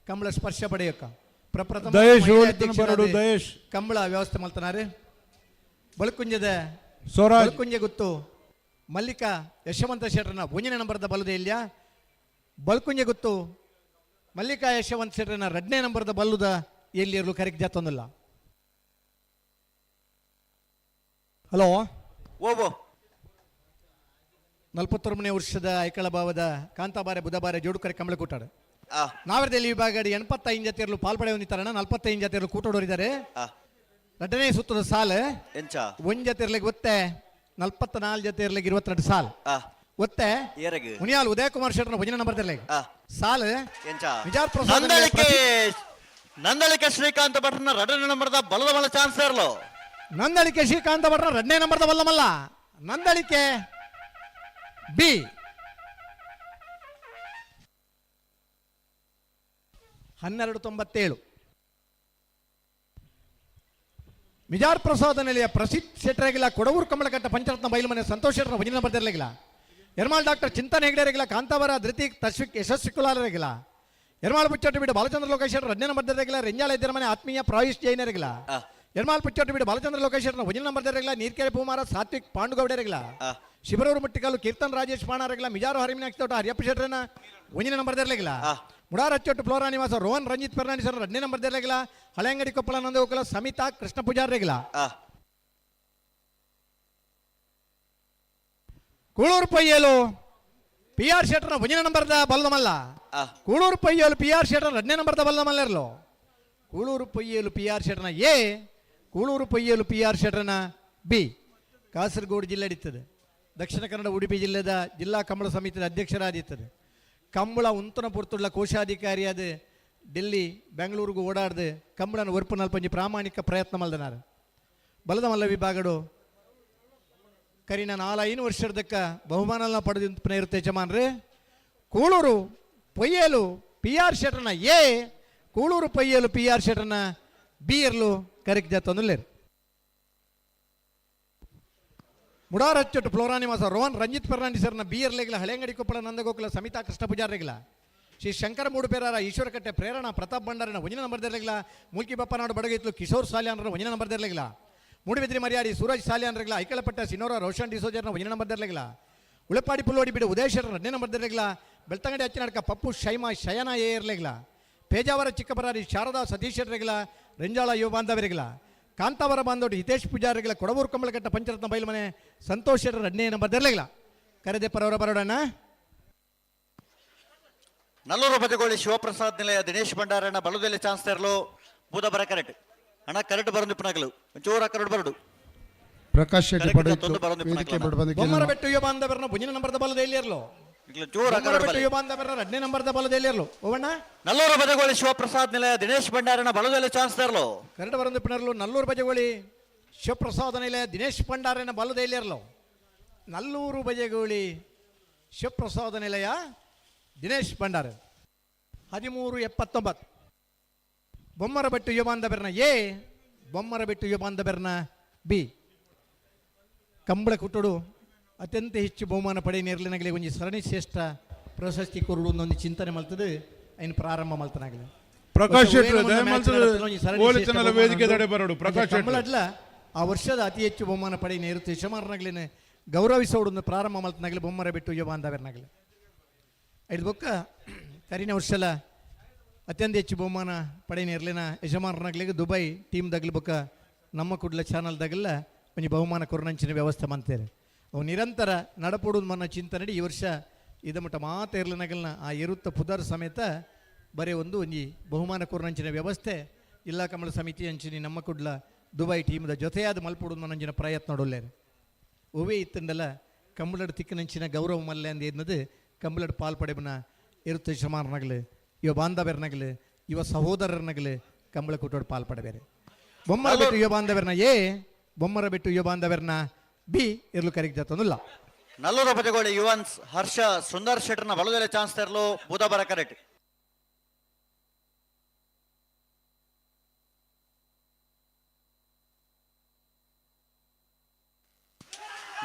ಕಂಬಳ ಸ್ಪರ್ಶ ಪಡೆಯಕ್ಕ ಪ್ರಪ್ರಥಮ ಕಂಬಳ ವ್ಯವಸ್ಥೆ ಮಾಡ್ತಾನೆ ಬಳ್ಕುಂಜದ ಬಳ್ಕುಂಜೆ ಗುತ್ತು ಮಲ್ಲಿಕಾ ಯಶವಂತ ಶೆಟ್ಟರ್ನ 1ನೇ ನಂಬರ್ದ ಬಲ್ಲದ ಇಲ್ಯ ಬಳ್ಕುಂಜೆ ಗುತ್ತು ಮಲ್ಲಿಕಾ ಯಶವಂತ ಶೆಟ್ಟರ್ನ 2ನೇ ನಂಬರ್ದ ಬಲ್ಲುದ ಎಲ್ಲಿಯರ್ಲು ಕರೆಕ್ಟ್ ಜಾತೊಂದಿಲ್ಲ. ಹಲೋ ಓಬೋ 41ನೇ ವರ್ಷದ ಐಕಳ ಭಾವದ ಕಾಂತಾಬಾರೆ ಬುಧಬಾರೆ ಜೋಡುಕರೆ ಕಂಬಳ ಕೂಟಾಡು ನಾವರದಲ್ಲಿ ವಿಭಾಗಡಿ 85 ಜತೆಯರ್ಲು ಪಾಲ್ಪಡೆ ಹೊಂದಿತಾರಣ 45 ಜತೆಯರ್ಲು ಕೂಟೋಡೋರಿದ್ದಾರೆ. 2ನೇ ಸುತ್ತದ ಸಾಲು ಒಂದ್ ಜತೆಯರ್ಲಿಗೆ ಒತ್ತೆ 44 ಜತೆಯರ್ಲಿಗೆ 22 ಸಾಲು ಒತ್ತೆ ಮುನಿಯಾಲ್ ಉದಯ ಕುಮಾರ್ ಶೆಟ್ಟರ್ನ 1ನೇ ನಂಬರ್ ಸಾಲು ವಿಜಾರ್ ಪ್ರಸಾದ್ ನಂದಳಿಕೆ ಶ್ರೀಕಾಂತ ಭಟ್ರನ 2ನೇ ನಂಬರ್ದ ಬಲದ ಬಲ ಚಾನ್ಸ್ ಇರಲು ನಂದಳಿಕೆ ಶ್ರೀಕಾಂತ ಭಟ್ರ 2ನೇ ನಂಬರ್ದ ಬಲ್ಲಮಲ್ಲ ನಂದಳಿಕೆ ಬಿ $12.97 ಮಿಜಾರ್ ಪ್ರಸಾದ ನೆಲೆಯ ಪ್ರಸಿದ್ಧ ಶೆಟ್ಟರೆಗಿಲ್ಲ ಕೊಡವೂರು ಕಮಲಕಟ್ಟ ಪಂಚರತ್ನ ಬಯಲುಮನೆ ಸಂತೋಷ್ ಶೆಟ್ಟರ 1ನೇ ನಂಬರ್ ತೆರಲಿಗಿಲ್ಲ ಎರ್ಮಾಳ್ ಡಾಕ್ಟರ್ ಚಿಂತನ್ ಹೆಗ್ಡೆರೆಗಿಲ್ಲ ಕಾಂತಾವರ ಧೃತಿಕ್ ತಶ್ವಿಕ್ ಯಶಸ್ವಿ ಕುಲಾಲರೆಗಿಲ್ಲ ಎರ್ಮಾಳ್ ಪುಚ್ಚೋಟಿ ಬಿಡು ಬಾಲಚಂದ್ರ ಲೋಕೇಶ್ ಶೆಟ್ಟರ್ 2ನೇ ನಂಬರ್ ತೆರಲಿಗಿಲ್ಲ ರೆಂಜಾಳ ಇದ್ದರ ಮನೆ ಆತ್ಮೀಯ ಪ್ರಾಯುಷ್ ಜೈನರಿಗಿಲ್ಲ ಎರ್ಮಾಳ್ ಪುಚ್ಚೋಟಿ ಬಿಡು ಬಾಲಚಂದ್ರ ಲೋಕೇಶ್ ಶೆಟ್ಟರ್ 1ನೇ ನಂಬರ್ ತೆರಲಿಗಿಲ್ಲ ನೀರ್ಕೆರೆ ಪೂಮಾರ ಸಾತ್ವಿಕ್ ಪಾಂಡುಗೌಡರಿಗಿಲ್ಲ ಶಿಬರೂರು ಮುಟ್ಟಿಕಲ್ಲು ಕೀರ್ತನ್ ರಾಜೇಶ್ ಪಾಣಾರಿಗಿಲ್ಲ ಮಿಜಾರು ಹರಿಮಿನಾಕ್ಷ ತೋಟ ಹರಿಯಪ್ಪ ಶೆಟ್ಟರನ 1ನೇ ನಂಬರ್ ತೆರಲಿಗಿಲ್ಲ ಮುಡಾರ್ ಅಚ್ಚೊಟ್ಟು ಫ್ಲೋರಾ ನಿವಾಸ ರೋಹನ್ ರಂಜಿತ್ ಫೆರ್ನಾಂಡಿಸ್ 2ನೇ ನಂಬರ್ ತೆರಲಿಗಿಲ್ಲ ಹಳೆಂಗಡಿ ಕೊಪ್ಪಳ ನಂದಗೋಕುಲ ಸಮಿತಾ ಕೃಷ್ಣ ಪೂಜಾರಿಗಿಲ್ಲ ಕೂಳೂರು ಪಯ್ಯಲು PR ಶೆಟ್ಟರ್ನ 1ನೇ ನಂಬರ್ದ ಬಲ್ಲಮಲ್ಲ ಕೂಳೂರು ಪಯ್ಯಲು PR ಶೆಟ್ಟರ್ 2ನೇ ನಂಬರ್ದ ಬಲ್ಲಮಲ್ಲ ಇರಲು ಕೂಳೂರು ಪಯ್ಯಲು PR ಶೆಟ್ಟರ್ನ ಎ ಕೂಳೂರು ಪಯ್ಯಲು PR ಶೆಟ್ಟರ್ನ ಬಿ ಕಾಸರಗೋಡು ಜಿಲ್ಲೆ ಅಡಿತದೆ. ದಕ್ಷಿಣ ಕನ್ನಡ ಉಡುಪಿ ಜಿಲ್ಲೆದ ಜಿಲ್ಲಾ ಕಂಬಳ ಸಮಿತಿಯ ಅಧ್ಯಕ್ಷರಾದಿತ್ತದೆ. ಕಂಬಳ ಉಂತನ ಪುರ್ತುಳ್ಳ ಕೋಶಾಧಿಕಾರಿಯಾದ ಡೆಲ್ಲಿ ಬೆಂಗಳೂರಿಗೂ ಓಡಾಡ್ದು ಕಂಬಳನ ಒರ್ಪು ನಲ್ಪಂಜಿ ಪ್ರಾಮಾಣಿಕ ಪ್ರಯತ್ನ ಮಲ್ದನಾರ ಬಲದ ಮಲ್ಲ ವಿಭಾಗಡು ಕರಿನ 4 ವರ್ಷದಕ್ಕ ಬಹುಮಾನ ಪಡೆದು ಇರುತ್ತೆ ಯಜಮಾನ್ರೆ. ಕೂಳೂರು ಪೊಯ್ಯಲು PR ಶೆಟ್ಟರ್ನ ಎ ಕೂಳೂರು ಪೊಯ್ಯಲು PR ಶೆಟ್ಟರ್ನ ಬಿ ಇರ್ಲು ಕರೆಕ್ಟ್ ಜಾತೊಂದುಲ್ಲೇರು ಮುಡಾರ್ ಅಚ್ಚೊಟ್ಟು ಫ್ಲೋರಾ ನಿವಾಸ ರೋಹನ್ ರಂಜಿತ್ ಫೆರ್ನಾಂಡಿಸರ್ನ ಬಿ ಇರ್ಲಿಗಿಲ್ಲ ಹಳೆಂಗಡಿ ಕೊಪ್ಪಳ ನಂದಗೋಕುಲ ಸಮಿತಾ ಕೃಷ್ಣ ಪೂಜಾರಿಗಿಲ್ಲ ಶ್ರೀ ಶಂಕರ ಮೂಡುಪೇರಾರ ಈಶ್ವರಕಟ್ಟೆ ಪ್ರೇರಣಾ ಪ್ರತಾಪ್ ಭಂಡಾರನ 1ನೇ ನಂಬರ್ ತೆರಲಿಗಿಲ್ಲ ಮುಲ್ಕಿ ಬಪ್ಪನಾಡು ಬಡಗೈತ್ಲು ಕಿಶೋರ್ ಸಾಲ್ಯಾನ್ರ 1ನೇ ನಂಬರ್ ತೆರಲಿಗಿಲ್ಲ ಮೂಡಿಬಿದ್ರಿ ಮರ್ಯಾಡಿ ಸೂರಜ್ ಸಾಲ್ಯಾನ್ರಿಗಿಲ್ಲ ಐಕಳಪಟ್ಟ ಸಿನೋರ ರೋಷನ್ ಡಿಸೋಜರ್ನ 1ನೇ ನಂಬರ್ ತೆರಲಿಗಿಲ್ಲ ಉಳಪಾಡಿ ಪುಲ್ಲೋಡಿ ಬಿಡು ಉದಯೇಶ್ವರ 2ನೇ ನಂಬರ್ ತೆರಲಿಗಿಲ್ಲ ಬೆಳ್ತಂಗಡಿ ಅಚ್ಚಿನಾಡ್ಕ ಪಪ್ಪು ಶೈಮಾ ಶಯನ ಎ ಇರಲಿಗಿಲ್ಲ ಪೇಜಾವರ ಚಿಕ್ಕಬರಾರಿ ಶಾರದಾ ಸತೀಶ್ ಇರಲಿಗಿಲ್ಲ ರೆಂಜಾಳ ಯುವ ಬಾಂಧವರಿಗಿಲ್ಲ ಕಾಂತಾವರ ಬಾಂಧವರು ಹಿತೇಶ್ ಪೂಜಾರಿಗಿಲ್ಲ ಕೊಡವೂರು ಕಮಲಕಟ್ಟ ಪಂಚರತ್ನ ಬಯಲುಮನೆ ಸಂತೋಷ್ ಶೆಟ್ಟರ್ 2ನೇ ನಂಬರ್ ತೆರಲಿಗಿಲ್ಲ ಕರೆದೆ ಪರವರ ಬರೋಡಣ್ಣ ನಲ್ಲೂರು ಬಜಗೋಳಿ ಶಿವಪ್ರಸಾದ್ ನಿಲಯ ದಿನೇಶ್ ಭಂಡಾರಣ್ಣ ಬಲದಲ್ಲಿ ಚಾನ್ಸ್ ತೆರಲು ಬುಧಬರ ಕರೆಕ್ಟ್ ಅಣ್ಣ ಕರೆಕ್ಟ್ ಬರೋದು ಪುನಗಲು ಒಂಚೂರ ಕರೆಕ್ಟ್ ಬರೋದು ಪ್ರಕಾಶ್ ಶೆಟ್ಟಿ ಬೊಮ್ಮರ ಬೆಟ್ಟು ಯುವ ಬಾಂಧವರನ್ನ 1ನೇ ನಂಬರ್ದ ಬಲದ ಎಲ್ಲಿರ್ಲು ಯುವ ಬಾಂಧವರ 2ನೇ ನಂಬರ್ದ ಬಲದ ಎಲ್ಲಿರ್ಲು ಓವಣ್ಣ ನಲ್ಲೂರು ಬಜಗೋಳಿ ಶಿವಪ್ರಸಾದ್ ನಿಲಯ ದಿನೇಶ್ ಭಂಡಾರಣ್ಣ ಬಲದಲ್ಲಿ ಚಾನ್ಸ್ ತೆರಲು ಕರೆಕ್ಟ್ ಬರೋದು ಪುನರ್ಲು ನಲ್ಲೂರು ಬಜಗೋಳಿ ಶಿವಪ್ರಸಾದ ನಿಲಯ ದಿನೇಶ್ ಭಂಡಾರನ ಬಲದ ಎಲ್ಲಿರ್ಲು ನಲ್ಲೂರು ಬಜಗೋಳಿ ಶಿವಪ್ರಸಾದ ನಿಲಯ ದಿನೇಶ್ ಭಂಡಾರ 1379 ಬೊಮ್ಮರ ಬೆಟ್ಟು ಯುವ ಬಾಂಧವರನ್ನ ಎ ಬೊಮ್ಮರ ಬೆಟ್ಟು ಯುವ ಬಾಂಧವರನ್ನ ಬಿ ಕಂಬಳ ಕುಟ್ಟುಡು ಅತ್ಯಂತ ಹೆಚ್ಚು ಬಹುಮಾನ ಪಡೆ ನೇರ್ಲಿನಾಗಲಿ ಒಂದು ಸರಣಿ ಶ್ರೇಷ್ಠ ಪ್ರಶಸ್ತಿ ಕೊರುಡು ಒಂದು ಚಿಂತನೆ ಮಲ್ತದೆ ಐನು ಪ್ರಾರಂಭ ಮಲ್ತನಾಗಲಿ ಪ್ರಕಾಶ್ ಕಂಬಳಡ್ಲ ಆ ವರ್ಷದ ಅತಿ ಹೆಚ್ಚು ಬಹುಮಾನ ಪಡೆ ನೇರುತ್ತೆ ಯಜಮಾನನಾಗ್ಲಿನ ಗೌರವಿಸೋಡು ಪ್ರಾರಂಭ ಮಲ್ತನಾಗಲಿ ಬೊಮ್ಮರ ಬೆಟ್ಟು ಯುವ ಬಾಂಧವರನಾಗಲಿ ಐದು ಬೊಕ್ಕ ಕರಿನ ವರ್ಷಲ ಅತ್ಯಂತ ಹೆಚ್ಚು ಬಹುಮಾನ ಪಡೆ ನೇರ್ಲಿನ ಯಜಮಾನನಾಗ್ಲಿಗೆ ದುಬೈ ಟೀಮ್ ದಗ್ಲಿ ಬೊಕ್ಕ ನಮ್ಮ ಕುಡ್ಲ ಚಾನಲ್ದಾಗೆಲ್ಲ ಒಂದು ಬಹುಮಾನ ಕೊರೋನಂಚಿನ ವ್ಯವಸ್ಥೆ ಮಾಡ್ತೇವೆ ಅವು ನಿರಂತರ ನಡಪಡುವುದು ಮನ್ನ ಚಿಂತನೆ ಈ ವರ್ಷ ಇದ ಮಟ್ಟ ಮಾತ ಇರ್ಲಿನಾಗಲ್ನ ಆ ಇರುತ್ತ ಪುದರ್ ಸಮೇತ ಬರೀ ಒಂದು ಬಹುಮಾನ ಕೊರೋನಂಚಿನ ವ್ಯವಸ್ಥೆ ಜಿಲ್ಲಾ ಕಮಲ ಸಮಿತಿ ಅಂಚಿನಿ ನಮ್ಮ ಕುಡ್ಲ ದುಬೈ ಟೀಮ್ದ ಜೊತೆಯಾದ ಮಲ್ಪಡುವುದು ಮನಂಚಿನ ಪ್ರಯತ್ನ ನೋಡೋಲ್ಲೇರು ಓವೇ ಇತ್ತಂದಲ್ಲ ಕಂಬಳಡ್ ತಿಕ್ಕನಂಚಿನ ಗೌರವ ಮಲ್ಲೆ ಅಂದ ಎನ್ನದು ಕಂಬಳಡ್ ಪಾಲ್ಪಡೆಬನ ಇರುತ್ತೆ ಯಜಮಾನನಾಗಲಿ ಇವ ಬಾಂಧವ್ಯರನಾಗಲಿ ಇವ ಸಹೋದರರನಾಗಲಿ ಕಂಬಳ ಕುಟ್ಟೋಡು ಪಾಲ್ಪಡಬೇರೆ ಬೊಮ್ಮರ ಬಿಟ್ಟು ಯುವ ಬಾಂಧವ್ಯರನ್ನ ಎ ಬೊಮ್ಮರ ಬಿಟ್ಟು ಯುವ ಬಾಂಧವ್ಯರನ್ನ ಬಿ ಇರ್ಲು ಕರೆಕ್ಟ್ ಜಾತೊಂದಿಲ್ಲ ನಲ್ಲೂರು ಬಜಗೋಳಿ ಯುವನ್ಸ್ ಹರ್ಷ ಸುಂದರ್ ಶೆಟ್ಟರ್ನ ಬಲದಲ್ಲಿ ಚಾನ್ಸ್ ತೆರಲು ಬುಧಬರ ಕರೆಕ್ಟ್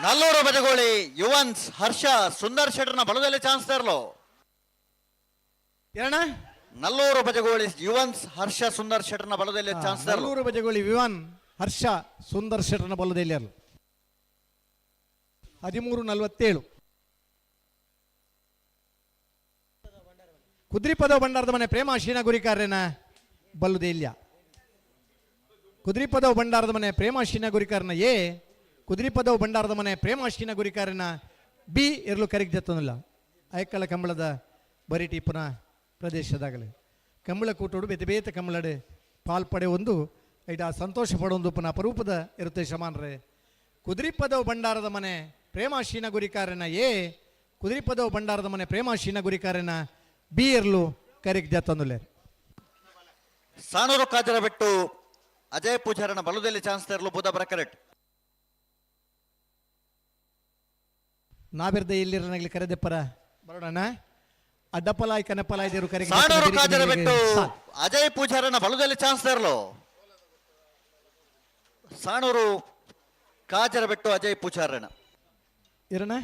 ನಲ್ಲೂರು ಬಜಗೋಳಿ ಯುವನ್ಸ್ ಹರ್ಷ ಸುಂದರ್ ಶೆಟ್ಟರ್ನ ಬಲದಲ್ಲಿ ಚಾನ್ಸ್ ತರಲು ಏನಣ್ಣ ನಲ್ಲೂರು ಬಜಗೋಳಿ ಯುವನ್ಸ್ ಹರ್ಷ ಸುಂದರ್ ಶೆಟ್ಟರ್ನ ಬಲದಲ್ಲಿ ಚಾನ್ಸ್ ತರಲು ನಲ್ಲೂರು ಬಜಗೋಳಿ ವಿವಾನ್ ಹರ್ಷ ಸುಂದರ್ ಶೆಟ್ಟರ್ನ ಬಲದಲ್ಲಿ ಅಲ್ಲ 13:47 ಕುದ್ರಿಪದ ಬಂಡಾರದ ಮನೆ ಪ್ರೇಮ ಶೀನಾ ಗುರಿಕಾರ್ಯನ ಬಲ್ಲುದೇ ಇಲ್ಲ ಕುದ್ರಿಪದವು ಬಂಡಾರದ ಮನೆ ಪ್ರೇಮ ಶೀನಾ ಗುರಿಕಾರನ ಎ ಕುದ್ರಿಪದವು ಬಂಡಾರದ ಮನೆ ಪ್ರೇಮ ಶೀನಾ ಗುರಿಕಾರನ ಬಿ ಇರಲು ಕರೆಗೆ ಜತ್ತೊಂದಿಲ್ಲ ಐಕ್ಕಳ ಕಂಬಳದ ಬರಿ ಟೀಪನ ಪ್ರದೇಶದಾಗಲಿ ಕಂಬಳ ಕೂಟೋಡು ಬೇತೆ ಬೇತೆ ಕಂಬಳಡೆ ಪಾಲ್ಪಡೆ ಒಂದು ಐಟ ಸಂತೋಷ ಪಡೊಂದು ಪುನಃ ಅಪರೂಪದ ಇರುತ್ತೆ ಶಮಾನ್ರೆ ಕುದ್ರಿಪದವು ಬಂಡಾರದ ಮನೆ ಪ್ರೇಮ ಶೀನಾ ಗುರಿಕಾರನ ಎ ಕುದ್ರಿಪದವು ಬಂಡಾರದ ಮನೆ ಪ್ರೇಮ ಶೀನಾ ಗುರಿಕಾರನ ಬಿ ಇರಲು ಕರೆಗೆ ಜತ್ತೊಂದಿಲ್ಲ ಸಾಣೂರು ಕಾಜರ ಬಿಟ್ಟು ಅಜಯ್ ಪೂಜಾರನ ಬಲದಲ್ಲಿ ಚಾನ್ಸ್ ತರಲು ಬುಧಬರ ಕರೆಕ್ಟ್ ನಾವಿರ್ದೆ ಇಲ್ಲಿರನಾಗ್ಲಿ ಕರೆದೆಪ್ಪರ ಬರೋಣ ಅಡ್ಡಪಲಾಯ್ ಕನಪಲಾಯ್ ದೇವರು ಕರೆಗೆ ಸಾಣೂರು ಕಾಜರ ಬಿಟ್ಟು ಅಜಯ್ ಪೂಜಾರನ ಬಲದಲ್ಲಿ ಚಾನ್ಸ್ ತರಲು ಸಾಣೂರು ಕಾಜರ ಬಿಟ್ಟು ಅಜಯ್ ಪೂಜಾರನ ಇರೋಣ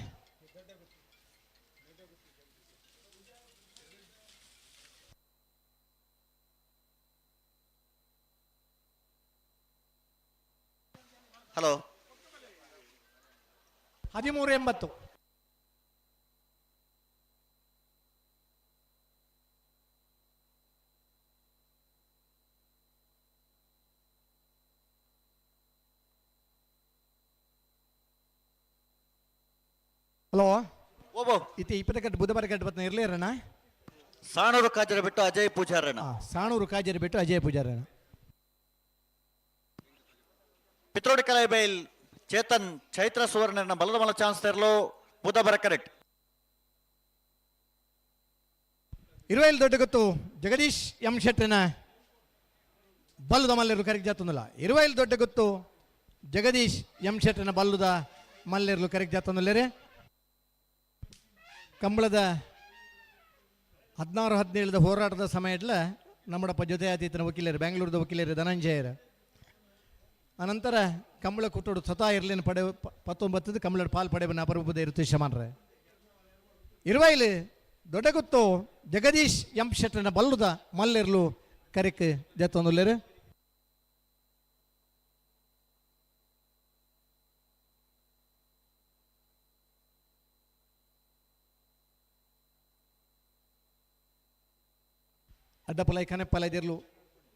ಹಲೋ 13:80 ಹಲೋ ಓಬೋ ಇತಿ 20 ಬುಧವಾರ ಗಂಟೆ ಬತ್ತ ಇರ್ಲಿರಣ್ಣ ಸಾಣೂರು ಕಾಜರ ಬಿಟ್ಟು ಅಜಯ್ ಪೂಜಾರನ ಸಾಣೂರು ಕಾಜೇರಿ ಬಿಟ್ಟು ಅಜಯ್ ಪೂಜಾರಣ್ಣ ಪಿತ್ರೋಡಿ ಕಲೈ ಬೈಲ್ ಚೇತನ್ ಚೈತ್ರ ಸುವರ್ಣನ ಬಲದ ಮಲ ಚಾನ್ಸ್ ತರಲು ಬುಧಬರ ಕರೆಕ್ಟ್ 20 ದೊಡ್ಡ ಗೊತ್ತು ಜಗದೀಶ್ ಎಂ ಶೆಟ್ಟನ ಬಲ್ಲುದ ಮಲ್ಲೆರು ಕರೆಗೆ ಜಾತೊಂದಿಲ್ಲ 20 ದೊಡ್ಡ ಗೊತ್ತು ಜಗದೀಶ್ ಎಂ ಶೆಟ್ಟನ ಬಲ್ಲುದ ಮಲ್ಲೆರ್ಲು ಕರೆಗೆ ಜಾತೊಂದಿಲ್ಲ ಕಂಬಳದ 16-17 ಹೋರಾಟದ ಸಮಯಡ್ಲ ನಮ್ಮಡಪ್ಪ ಜೊತೆ ಆತೀತನ ವಕೀಲರು ಬೆಂಗಳೂರದ ವಕೀಲರು ಧನಂಜಯರು ಅನಂತರ ಕಂಬಳ ಕುಟ್ಟೋಡು ಸ್ವತಃ ಇರ್ಲಿನ ಪಡೆ 19 ಕಂಬಳದ ಪಾಲ್ ಪಡೆಬನ ಅಪರೂಪದ ಇರುತ್ತೆ ಶಮಾನ್ರೆ 20 ದೊಡ್ಡ ಗೊತ್ತು ಜಗದೀಶ್ ಎಂ ಶೆಟ್ಟನ ಬಲ್ಲುದ ಮಲ್ಲೆರ್ಲು ಕರೆಕ್ ಜತ್ತೊಂದುಲ್ಲೇರು ಅಡ್ಡಪಲಾಯ್ ಕನೆಪ್ಪಲಾಯ್ದಿರ್ಲು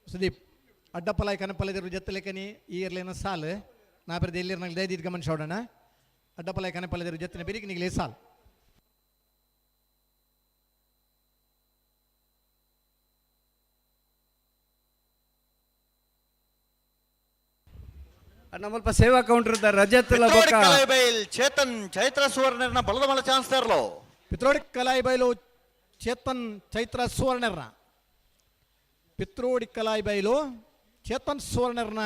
ಸುದೀಪ್ ಅಡ್ಡಪಲಾಯ್ ಕನೆಪ್ಪಲಾಯ್ದಿರ್ಲು ಜತ್ತಲೆಕನಿ ಈ ಇರ್ಲೇನ ಸಾಲು ನಾ ಬರೆದ ಎಲ್ಲಿರ್ನಾಗ ದಯದಿದ್ದು ಗಮನ ಶೋಡೋಣ ಅಡ್ಡಪಲಾಯ್ ಕನೆಪ್ಪಲಾಯ್ದಿರು ಜತ್ತಿನ ಬೆರಿಗೆ ನಿಗಲೇ ಸಾಲು ನಮ್ಮಲ್ಪ ಸೇವಾ ಕೌಂಟರ್ ರಜತ್ ಬೈಲ್ ಚೇತನ್ ಚೈತ್ರ ಸುವರ್ಣನ ಬಲದ ಮಲ ಚಾನ್ಸ್ ತರಲು ಪಿತ್ರೋಡಿ ಕಲಾಯಿ ಬೈಲು ಚೇತನ್ ಚೈತ್ರ ಸುವರ್ಣರ್ನ ಪಿತ್ರೋಡಿ ಕಲಾಯಿ ಬೈಲು ಚೇತನ್ ಸುವರ್ಣರ್ನ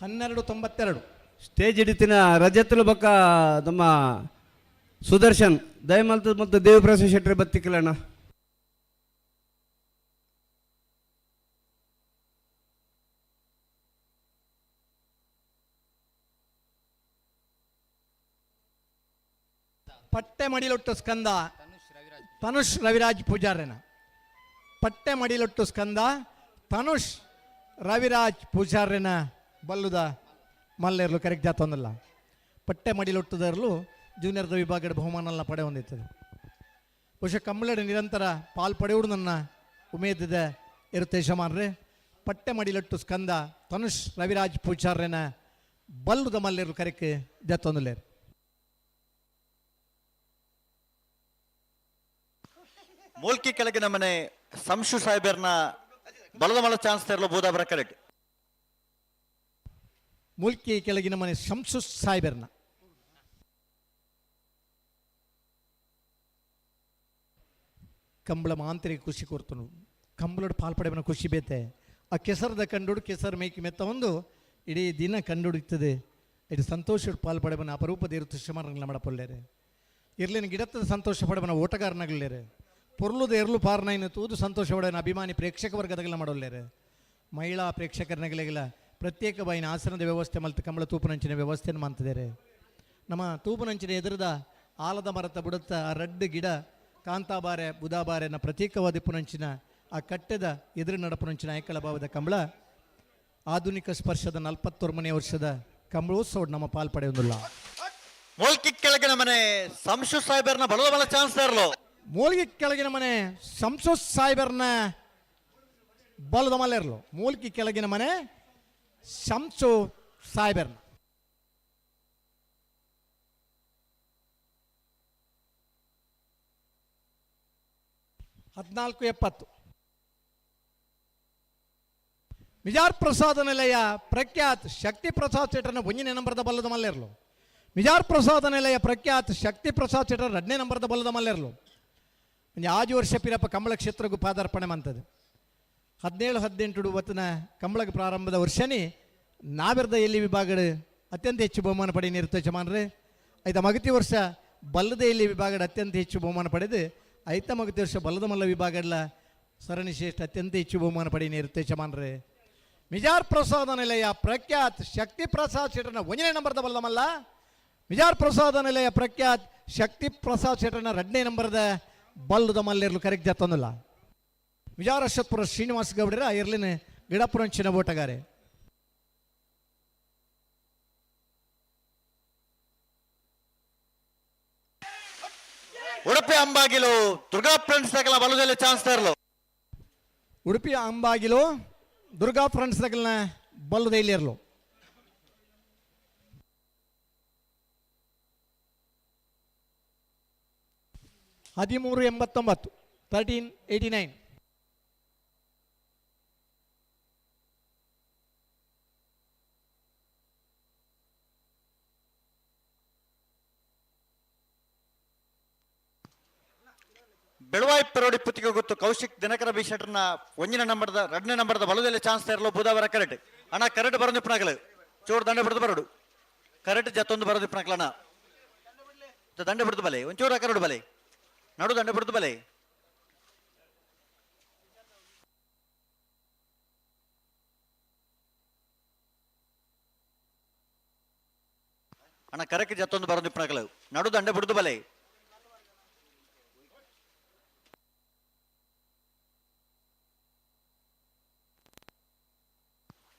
ಹನ್ನೆರಡು 92 ಸ್ಟೇಜ್ ಹಿಡಿತಿನ ರಜತ್ಲ ಬಕ್ಕ ನಮ್ಮ ಸುದರ್ಶನ್ ದಯಮಲ್ತ ಮತ್ತು ದೇವಪ್ರಸಾದ್ ಶೆಟ್ಟಿ ಬತ್ತಿಕ್ಕಲಣ್ಣ ಪಟ್ಟೆ ಮಡಿಲೊಟ್ಟು ಸ್ಕಂದ ತನುಷ್ ರವಿರಾಜ್ ಪೂಜಾರನ ಪಟ್ಟೆ ಮಡಿಲೊಟ್ಟು ಸ್ಕಂದ ತನುಷ್ ರವಿರಾಜ್ ಪೂಜಾರನ ಬಲ್ಲುದ ಮಲ್ಲೆರ್ಲು ಕರೆಕ್ಟ್ ಜಾತೊಂದಲ್ಲ ಪಟ್ಟೆ ಮಡಿಲೊಟ್ಟುದರ್ಲು ಜೂನಿಯರ್ದ ವಿಭಾಗದ ಬಹುಮಾನಲ್ಲ ಪಡೆ ಹೊಂದಿರ್ತದೆ ಬಹುಶಃ ಕಂಬಳದ ನಿರಂತರ ಪಾಲ್ ಪಡೆಯುವುದು ನನ್ನ ಉಮೇದಿದ ಇರುತ್ತೆ ಶಮಾನ್ರೆ ಪಟ್ಟೆ ಮಡಿಲೊಟ್ಟು ಸ್ಕಂದ ತನುಷ್ ರವಿರಾಜ್ ಪೂಜಾರನ ಬಲ್ಲುದ ಮಲ್ಲೆರ್ಲು ಕರೆಕ್ ಜಾತೊಂದಲ್ಲೇರು ಮೂಲ್ಕಿ ಕೆಳಗಿನ ಮನೆ ಸಂಶು ಸಾಹೇಬರ್ನ ಬಲದ ಮಲ ಚಾನ್ಸ್ ತರಲು ಬುಧಬರ ಕರೆಕ್ಟ್ ಮುಲ್ಕಿ ಕೆಳಗಿನ ಮನೆ ಶಂಸು ಸಾಯ್ಬರ್ನ ಕಂಬಳ ಮಾಂತ್ರಿಕ ಖುಷಿ ಕೊರ್ತನು ಕಂಬಳದ ಪಾಲ್ಪಡೆಬನ ಖುಷಿ ಬೇತೆ ಆ ಕೆಸರದ ಕಂಡುಡು ಕೆಸರು ಮೇಕಿ ಮೆತ್ತ ಒಂದು ಇಡೀ ದಿನ ಕಂಡುಡಿತದೆ ಇದು ಸಂತೋಷ ಪಾಲ್ಪಡೆಬನ ಅಪರೂಪದ ಇರುತ್ತೆ ಶಮಾರಗಳ ಮಾಡಪೊಲ್ಲೇರೆ ಇರ್ಲಿನ ಗಿಡತ್ತದ ಸಂತೋಷ ಪಡೆಬನ ಓಟಗಾರನಾಗಲೇರೆ ಪೊರ್ಲುದ ಎರ್ಲು ಪಾರ್ನೈನ ತೂದು ಸಂತೋಷ ಪಡೆನ ಅಭಿಮಾನಿ ಪ್ರೇಕ್ಷಕ ವರ್ಗದಗಳ ಮಾಡೋಲ್ಲೇರೆ ಮಹಿಳಾ ಪ್ರೇಕ್ಷಕರನಗಲಿಗೆಲ್ಲ ಪ್ರತ್ಯೇಕ ಬೈನ ಆಸನದ ವ್ಯವಸ್ಥೆ ಮತ್ತು ಕಂಬಳ ತೂಪುನಂಚಿನ ವ್ಯವಸ್ಥೆಯನ್ನು ಮಾಡ್ತಿದ್ದಾರೆ. ನಮ್ಮ ತೂಪುನಂಚಿನ ಎದುರದ ಆಲದ ಮರದ ಬುಡತ್ತ ಆ ರಡ್ಡು ಗಿಡ ಕಾಂತಾಬಾರೆ ಬುಧಾಬಾರೆನ ಪ್ರತ್ಯೇಕವಾದ ಪುನಂಚಿನ ಆ ಕಟ್ಟೆದ ಎದುರು ನಡಪುನಂಚಿನ ಐಕಳ ಭಾವದ ಕಂಬಳ ಆಧುನಿಕ ಸ್ಪರ್ಶದ 41ನೇ ವರ್ಷದ ಕಂಬಳೋತ್ಸವ ನಮ್ಮ ಪಾಲ್ಪಡೆಯುವುದಿಲ್ಲ. ಮೂಲ್ಕಿ ಕೆಳಗಿನ ಮನೆ ಸಂಶು ಸಾಹೇಬರ್ನ ಬಲದ ಬಲ ಚಾನ್ಸ್ ಇರಲು ಮೂಲ್ಗಿ ಕೆಳಗಿನ ಮನೆ ಸಂಸು ಸಾಹೇಬರ್ನ ಬಲದ ಮಲ್ಲ ಇರಲು. ಮೂಲ್ಕಿ ಕೆಳಗಿನ ಮನೆ ಶಂಸು ಸಾಹೇಬರ್ನ 1470 ಮಿಜಾರ್ ಪ್ರಸಾದ ನಿಲಯ ಪ್ರಖ್ಯಾತ್ ಶಕ್ತಿ ಪ್ರಸಾದ್ ಶೆಟ್ಟರ್ನ 1ನೇ ನಂಬರ್ದ ಬಲ್ಲದ ಮಲ್ಲೆರ್ಲು. ಮಿಜಾರ್ ಪ್ರಸಾದ ನಿಲಯ ಪ್ರಖ್ಯಾತ್ ಶಕ್ತಿ ಪ್ರಸಾದ್ ಶೆಟ್ಟರ್ 2ನೇ ನಂಬರ್ದ ಬಲ್ಲದ ಮಲ್ಲೆರ್ಲು. ಆಜು ವರ್ಷ ಪಿರಪ್ಪ ಕಂಬಳ ಕ್ಷೇತ್ರಗೂ ಪಾದಾರ್ಪಣೆ ಮಂತದ್ದು 17-18 ಹೊತ್ತಿನ ಕಂಬಳಗ ಪ್ರಾರಂಭದ ವರ್ಷನೇ ನಾವೆರ್ದ ಎಲ್ಲಿ ವಿಭಾಗದ ಅತ್ಯಂತ ಹೆಚ್ಚು ಬಹುಮಾನ ಪಡೆ ನಿರ್ತ ಚಮಾನ್ರೆ ಐತ ಮಗತಿ ವರ್ಷ ಬಲ್ಲದ ಎಲ್ಲಿ ವಿಭಾಗದ ಅತ್ಯಂತ ಹೆಚ್ಚು ಬಹುಮಾನ ಪಡೆದು ಐತ ಮಗತಿ ವರ್ಷ ಬಲ್ಲದ ಮಲ್ಲ ವಿಭಾಗದ ಸರಣಿ ಶ್ರೇಷ್ಠ ಅತ್ಯಂತ ಹೆಚ್ಚು ಬಹುಮಾನ ಪಡೆ ನಿರ್ತ ಚಮಾನ್ರೆ ಮಿಜಾರ್ ಪ್ರಸಾದ ನಿಲಯ ಪ್ರಖ್ಯಾತ್ ಶಕ್ತಿ ಪ್ರಸಾದ್ ಶೆಟ್ಟರ್ನ 1ನೇ ನಂಬರ್ದ ಬಲ್ಲದ ಮಲ್ಲ. ಮಿಜಾರ್ ಪ್ರಸಾದ ನಿಲಯ ಪ್ರಖ್ಯಾತ್ ಶಕ್ತಿ ಪ್ರಸಾದ್ ಶೆಟ್ಟರ್ನ 2ನೇ ನಂಬರ್ದ ಬಲ್ಲದ ಮಲ್ಲೆರ್ಲು ಕರೆಕ್ಟ್ ಜತ್ತೊಂದಿಲ್ಲ. ವಿಜಾರ ಅಶ್ವತ್ಪುರ ಶ್ರೀನಿವಾಸ ಗೌಡರ ಇರ್ಲಿನ ಗಿಡಪುರಂಚಿನ ಓಟಗಾರೆ. ಉಡುಪಿ ಅಂಬಾಗಿಲು ದುರ್ಗಾ ಫ್ರೆಂಡ್ಸ್ ತಗಲ ಬಲದಲ್ಲಿ ಚಾನ್ಸ್ ಇರಲು. ಉಡುಪಿ ಅಂಬಾಗಿಲು ದುರ್ಗಾ ಫ್ರೆಂಡ್ಸ್ ತಗಲಿನ ಬಲ್ಲದಲ್ಲಿ ಇರಲು. $1389 1389. ಬೆಳವಾಯಿ ಪೆರೋಡಿ ಪುತ್ತಿಗೆ ಗೊತ್ತು ಕೌಶಿಕ್ ದಿನಕರ ಬಿ ಶೆಟ್ಟರ್ನ 1ನೇ ನಂಬರ್ದ 2ನೇ ನಂಬರ್ದ ಬಲದಲ್ಲಿ ಚಾನ್ಸ್ ಇರಲು. ಬುಧವಾರ ಕರೆಕ್ಟ್ ಅಣ್ಣ ಕರೆಕ್ಟ್ ಬರೋದಿಪ್ಪನಾಗಲು ಚೂರು ದಂಡೆ ಬಿಡ್ದು ಬರೋಡು ಕರೆಕ್ಟ್ ಜತ್ತೊಂದು ಬರೋದಿಪ್ಪನಾಗ್ಲಣ್ಣ ದಂಡೆ ಬಿಡ್ದು ಬಲೆ ಒಂಚೂರು ಕರಡು ಬಲೆ ನಡು ದಂಡೆ ಬಿಡ್ದು ಬಲೆ ಅಣ್ಣ ಕರೆಕ್ಟ್ ಜತ್ತೊಂದು ಬರೋದಿಪ್ಪನಾಗಲು ನಡು ದಂಡೆ ಬಿಡ್ದು ಬಲೆ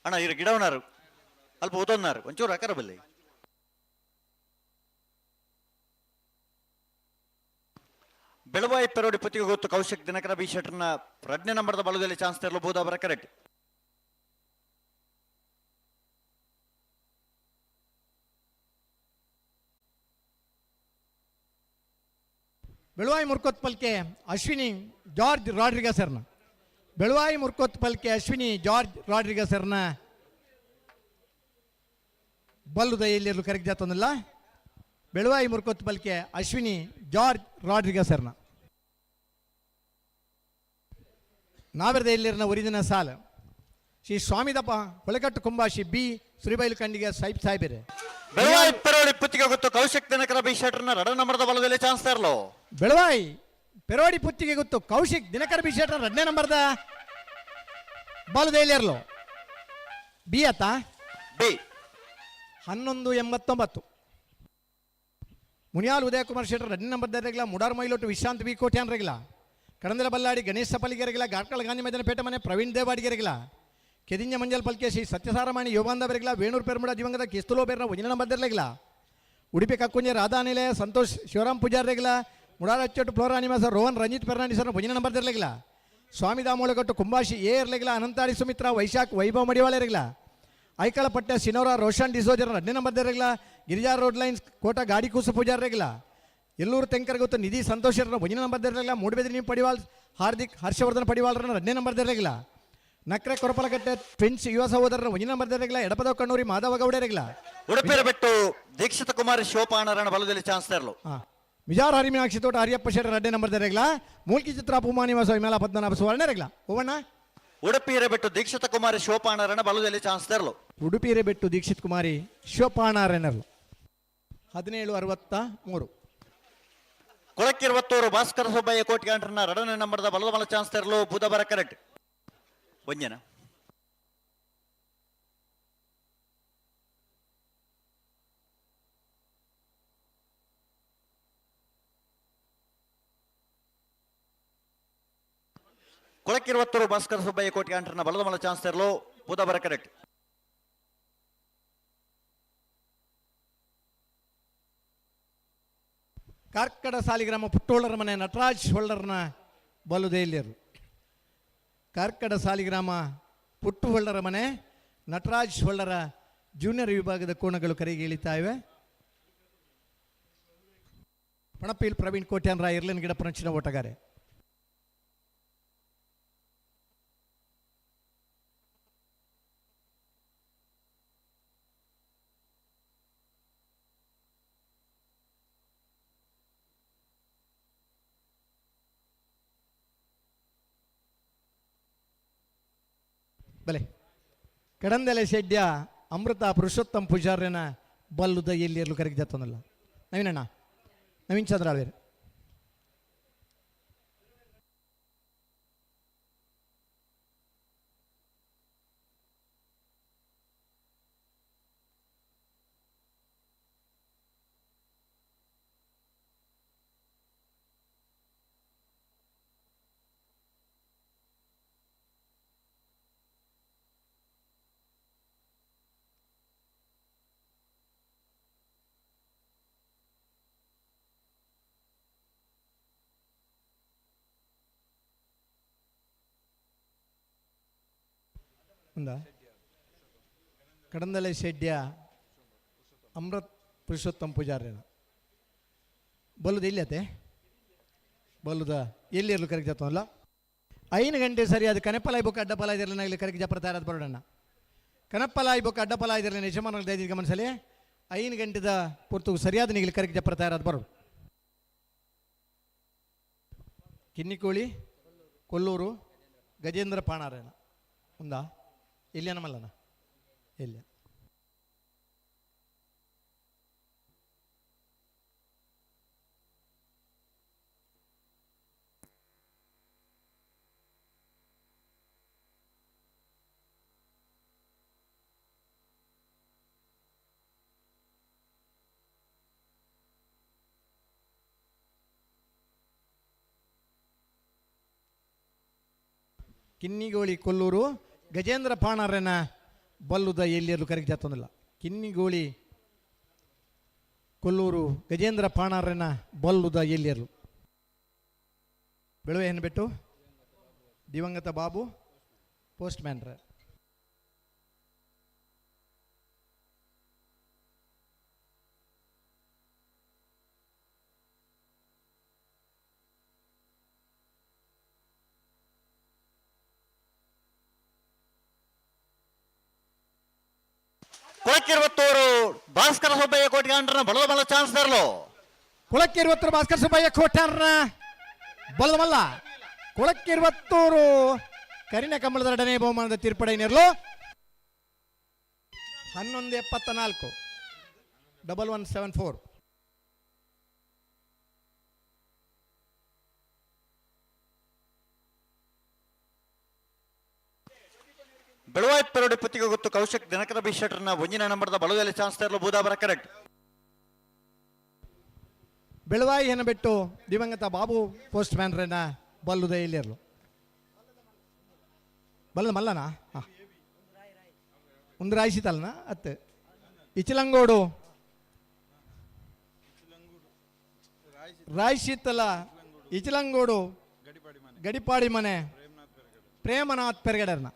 ಅಣ್ಣ ಇರು ಗಿಡ ಉన్నారు ಅಲ್ಪ ಓದೋన్నారు ಒಂಚೂರು ಅಕರ ಬಲ್ಲಿ ಬೆಳವಾಯಿ ಪೆರೋಡಿ ಪುತ್ತಿಗೆ ಗೊತ್ತು ಕೌಶಿಕ್ ದಿನಕರ ಬಿ ಶೆಟ್ಟರ್ನ 2ನೇ ನಂಬರ್ದ ಬಲದಲ್ಲಿ ಚಾನ್ಸ್ ಇರಬಹುದು ಅವರ ಕರೆಕ್ಟ್. ಬೆಳವಾಯಿ ಮುರ್ಕೋತ್ ಪಲ್ಕೆ ಅಶ್ವಿನಿ ಜಾರ್ಜ್ ರಾಡ್ರಿಗಸರ್ನ ಬೆಳವಾಯಿ ಮುರ್ಕೋತ್ ಪಲ್ಕೆ ಅಶ್ವಿನಿ ಜಾರ್ಜ್ ರಾಡ್ರಿಗಸರ್ನ ಬಲ್ಲುದ ಎಲ್ಲಿರಲು ಕರೆಕ್ಟ್ ಜಾತೊಂದಿಲ್ಲ. ಬೆಳವಾಯಿ ಮುರ್ಕೋತ್ ಪಲ್ಕೆ ಅಶ್ವಿನಿ ಜಾರ್ಜ್ ರಾಡ್ರಿಗಸರ್ನ ನಾವೆರದ ಎಲ್ಲಿರನ ಒರಿಜಿನ ಸಾಲ ಶ್ರೀ ಸ್ವಾಮಿದಪ್ಪ ಹೊಳಕಟ್ಟು ಕುಂಬಾಶಿ ಬಿ ಶ್ರೀಬೈಲು ಕಂಡಿಗೆ ಸಾಹೇಬರೆ. ಬೆಳವಾಯಿ ಪೆರೋಡಿ ಪುತ್ತಿಗೆ ಗೊತ್ತು ಕೌಶಿಕ್ ದಿನಕರ ಬಿ ಶೆಟ್ಟರ್ನ 2ನೇ ನಂಬರ್ದ ಬಲದಲ್ಲಿ ಚಾನ್ಸ್ ಇರಲು. ಬೆಳವಾಯಿ ಪೆರೋಡಿ ಪುತ್ತಿಗೆ ಗೊತ್ತು ಕೌಶಿಕ್ ದಿನಕರ ಬಿ ಶೆಟ್ಟರ್ 2ನೇ ನಂಬರ್ದ ಬಲದಲ್ಲಿ ಇರಲು. ಬಿ ಆತ ಬಿ 1189 ಮುನಿಯಾಲ್ ಉದಯಕುಮಾರ್ ಶೆಟ್ಟರ್ 2ನೇ ನಂಬರ್ದ ರೆಗ್ಲ ಮುಡಾರ್ ಮೈಲೋಟು ವಿಶಾಂತ್ ಬಿ ಕೋಟ್ಯಾನ್ ರೆಗ್ಲ ಕಡಂದಲ ಬಲ್ಲಾಡಿ ಗಣೇಶ ಪಲ್ಲಿಗೆ ರೆಗ್ಲ ಗಾರ್ಕಳ ಗಾಂಧಿ ಮೈದಾನ ಪೇಟೆ ಮನೆ ಪ್ರವೀಣ್ ದೇವಾಡಿಗೆ ರೆಗ್ಲ ಕೆದಿಂಜ ಮಂಜಲ್ ಪಲ್ಕೆ ಶ್ರೀ ಸತ್ಯಸಾರಮಾಣಿ ಯೋಗಾಂಧ ಬೆರಗ್ಲ ವೇಣೂರು ಪೆರ್ಮುಡ ದಿವಂಗತ ಕಿಸ್ತುಲೋ ಬೇರ್ನ 1ನೇ ನಂಬರ್ದ ರೆಗ್ಲ ಉಡುಪಿ ಕಕ್ಕುಂಜೆ ರಾಧಾನಿಲಯ ಸಂತೋಷ್ ಶಿವರಾಮ್ ಪೂಜಾರ್ ರೆಗ್ಲ ಮುಡಾರ್ ಅಚ್ಚೋಟು ಫ್ಲೋರಾ ನಿವಾಸ ರೋಹನ್ ರಂಜಿತ್ ಫೆರ್ನಾಂಡಿಸರ್ 1ನೇ ನಂಬರ್ದ ರೆಗ್ಲ ಸ್ವಾಮಿ ದಾಮೋಳಗಟ್ಟು ಕುಂಬಾಶಿ ಎ ಇರ್ಲೆಗ್ಲ ಅನಂತಾಡಿ ಸುಮಿತ್ರಾ ವೈಶಾಖ್ ವೈಭವ್ ಮಡಿವಾಳೆ ರೆಗ್ಲ ಐಕಳ ಪಟ್ಟೆ ಸಿನೋರಾ ರೋಷನ್ ಡಿಸೋಜರ್ 2ನೇ ನಂಬರ್ದ ರೆಗ್ಲ ಗಿರಿಜಾ ರೋಡ್ ಲೈನ್ಸ್ ಕೋಟ ಗಾಡಿ ಕೂಸು ಪೂಜಾರ್ ರೆಗ್ಲ ಎಲ್ಲೂರು ತೆಂಕರ್ ಗೊತ್ತು ನಿಧಿ ಸಂತೋಷರನ್ನ 1ನೇ ನಂಬರ್ದ ರೆಗ್ಲ ಮೂಡಬೆದ್ರಿ ಪಡಿವಾಲ್ ಹಾರ್ದಿಕ್ ಹರ್ಷವರ್ಧನ್ ಪಡಿವಾಲ್ರನ್ನ 2ನೇ ನಂಬರ್ದ ರೆಗ್ಲ ನಕ್ರೆ ಕೊರಪಲಕಟ್ಟೆ ಟ್ವಿನ್ಸ್ ಯುವ ಸಹೋದರರ 1ನೇ ನಂಬರ್ದ ರೆಗ್ಲ ಎಡಪದ ಕಣ್ಣೂರಿ ಮಾಧವ ಗೌಡ ರೆಗ್ಲ ಉಡುಪಿರ ಬಿಟ್ಟು ದೀಕ್ಷಿತ ಕುಮಾರಿ ಶಿವಪಾಣರಣ ಬಲದಲ್ಲಿ ಚಾನ್ಸ್ ಇರಲು. ಮಿಜಾರ್ ಹರಿಮೀನಾಕ್ಷಿ ತೋಟ ಹರಿಯಪ್ಪ ಶೆಟ್ಟರ್ 2ನೇ ನಂಬರ್ದ ರೆಗ್ಲ ಮೂಲ್ಕಿ ಚಿತ್ರ ಪೂಮಾ ನಿವಾಸ ವಿಮಲ ಪದ್ಮನಾಭ ಸುವರ್ಣ ರೆಗ್ಲ ಓವಣ್ಣ. ಉಡುಪಿ ಬಿಟ್ಟು ದೀಕ್ಷಿತ ಕುಮಾರಿ ಶಿವಪಾಣರಣ ಬಲದಲ್ಲಿ ಚಾನ್ಸ್ ಇರಲು. ಉಡುಪಿ ಬೆಟ್ಟು ದೀಕ್ಷಿತ್ ಕುಮಾರಿ ಶಿವಪಾಣಾರನರು 1763 ಕೊಳಕ್ಕಿರುವತ್ತೂರು ಭಾಸ್ಕರ ಸುಬ್ಬಯ್ಯ ಕೋಟಿಗಾಂಡ್ರನ್ನ 2ನೇ ನಂಬರ್ದ ಬಲದ ಬಲ ಚಾನ್ಸ್ ಇರಲು. ಬುಧವಾರ ಕರೆಕ್ಟ್ ಒಂಜನ ಕೊಳಕಿರುವತ್ತೂರು ಭಾಸ್ಕರ ಸುಬ್ಬಯ್ಯ ಕೋಟಿ ಅಂಟರ್ನ ಬಲದ ಮಲ್ಲ ಚಾನ್ಸ್ ತೆರಲು ಬುಧವಾರ ಕರೆಕ್ಟ್. ಕಾರ್ಕಡ ಸಾಲಿಗ್ರಾಮ ಪುಟ್ಟೋಳರ ಮನೆ ನಟರಾಜ್ ಹೊಳ್ಳರ್ನ ಬಲುದೆಯಲ್ಲಿರು. ಕಾರ್ಕಡ ಸಾಲಿಗ್ರಾಮ ಪುಟ್ಟು ಹೊಳ್ಳರ ಮನೆ ನಟರಾಜ್ ಹೊಳ್ಳರ ಜೂನಿಯರ್ ವಿಭಾಗದ ಕೋಣಗಳು ಕರೆಗೆ ಇಳಿತಾ ಇವೆ. ಪಣಪೀಲ್ ಪ್ರವೀಣ್ ಕೋಟ್ಯಾನ್ರ ಇರ್ಲಿನ್ ಗಿಡ ಪಂಚಿನ ಓಟಗಾರೆ. ಬಲೆ ಕಡಂದೆಲೆ ಶೆಡ್ಯ ಅಮೃತ ಪುರುಷೋತ್ತಮ್ ಪೂಜಾರ್ಯನ ಬಲ್ಲುದ ಎಲ್ಲಿಯರ್ಲು ಕರೆಗೆ ಜತ್ತೊಂದಲ್ಲ ನವೀನಣ್ಣ ನವೀನ್ ಚಂದ್ರ ಆಳ್ವೇರು. ఉందా ಕಡಂದಲೆ ಶೆಡ್ಯ ಅಮೃತ್ ಪುರುಷೋತ್ತಮ್ ಪೂಜಾರ್ಯನ ಬಲ್ಲುದ ಎಲ್ಲಿಯತೆ ಬಲ್ಲುದ ಎಲ್ಲಿರ್ಲು ಕರೆಗೆ ಜತ್ತಲ್ಲ 5 ಗಂಟೆ ಸರಿ ಅದು ಕನೆಪ್ಪಲಾಯಿ ಬೊಕ್ಕ ಅಡ್ಡಪಲಾಯಿ ಇರಲಿ ಇಲ್ಲಿ ಕರೆಗೆ ಜಪ್ರತಾ ಇರೋದು ಬರೋಣ. ಕನಪ್ಪಲಾಯಿ ಬೊಕ್ಕ ಅಡ್ಡಪಲಾಯಿ ಇರಲಿ ಯಜಮಾನಗಳು ದಯದಿ ಗಮನಿಸಲಿ. 5 ಗಂಟೆದ ಪುರ್ತು ಸರಿಯಾದ ನಿಗಲಿ ಕರೆಗೆ ಜಪ್ರತಾ ಇರೋದು ಬರೋದು. ಕಿನ್ನಿಕೋಳಿ ಕೊಲ್ಲೂರು ಗಜೇಂದ್ರ ಪಾಣಾರನ ఉందా ಇಲ್ಲೇನ ಮಲ್ಲನ ಇಲ್ಲ ಕಿನ್ನಿಗೋಳಿ ಕೊಲ್ಲೂರು ಗಜೇಂದ್ರ ಪಾಣಾರನ ಬಲ್ಲುದ ಎಲ್ಲಿಯರ್ಲು ಕರೆಗೆ ಜಾತೊಂದಿಲ್ಲ. ಕಿನ್ನಿಗೋಳಿ ಕೊಲ್ಲೂರು ಗಜೇಂದ್ರ ಪಾಣಾರನ ಬಲ್ಲುದ ಎಲ್ಲಿಯರ್ಲು ಬೆಳುವೆ ಏನು ಬಿಟ್ಟು ದಿವಂಗತ ಬಾಬು ಪೋಸ್ಟ್ ಮ್ಯಾನ್ರ ಕೊಳಕಿರುವತ್ತೂರು ಭಾಸ್ಕರ ಸುಬ್ಬಯ್ಯ ಕೋಟಿ ಅಂಟರ್ನ ಬಲದ ಮಲ್ಲ ಚಾನ್ಸ್ ತೆರಲು. ಕೊಳಕ್ಕಿರುವತ್ತೂರು ಭಾಸ್ಕರ ಸುಬ್ಬಯ್ಯ ಕೋಟ್ಯಾರ್ನ ಬಲದ ಮಲ್ಲ ಕೊಳಕ್ಕಿರುವತ್ತೂರು ಕರಿನ ಕಂಬಳದ ಎರಡನೇ ಬಹುಮಾನದ ತೀರ್ಪಡೆಯಿನಿರಲು 1174 1174. ಬೆಳವಾಯಿ ಪೆರೋಡಿ ಪುತ್ತಿಗೆ ಗೊತ್ತು ಕೌಶಿಕ್ ದಿನಕರ ಬಿ ಶೆಟ್ಟರ್ನ ಒಂಜಿನ ನಂಬರ್ದ ಬಲದಲ್ಲಿ ಚಾನ್ಸ್ ತೆರಲು ಬುಧವಾರ ಕರೆಕ್ಟ್. ಬೆಳವಾಯಿ ಏನು ಬಿಟ್ಟು ದಿವಂಗತ ಬಾಬು ಪೋಸ್ಟ್ ಮ್ಯಾನ್ರನ್ನ ಬಲ್ಲುದ ಇಲ್ಲಿರಲು ಬಲ್ಲದ ಮಲ್ಲನ ಒಂದು ರಾಯಿಸಿತಲ್ನ ಅತ್ತೆ ಇಚಲಂಗೋಡು ರಾಯಿಸಿತ್ತಲ್ಲ ಇಚಲಂಗೋಡು ಗಡಿಪಾಡಿ ಮನೆ ಪ್ರೇಮನಾಥ್ ಪೆರ್ಗಡರ್ನ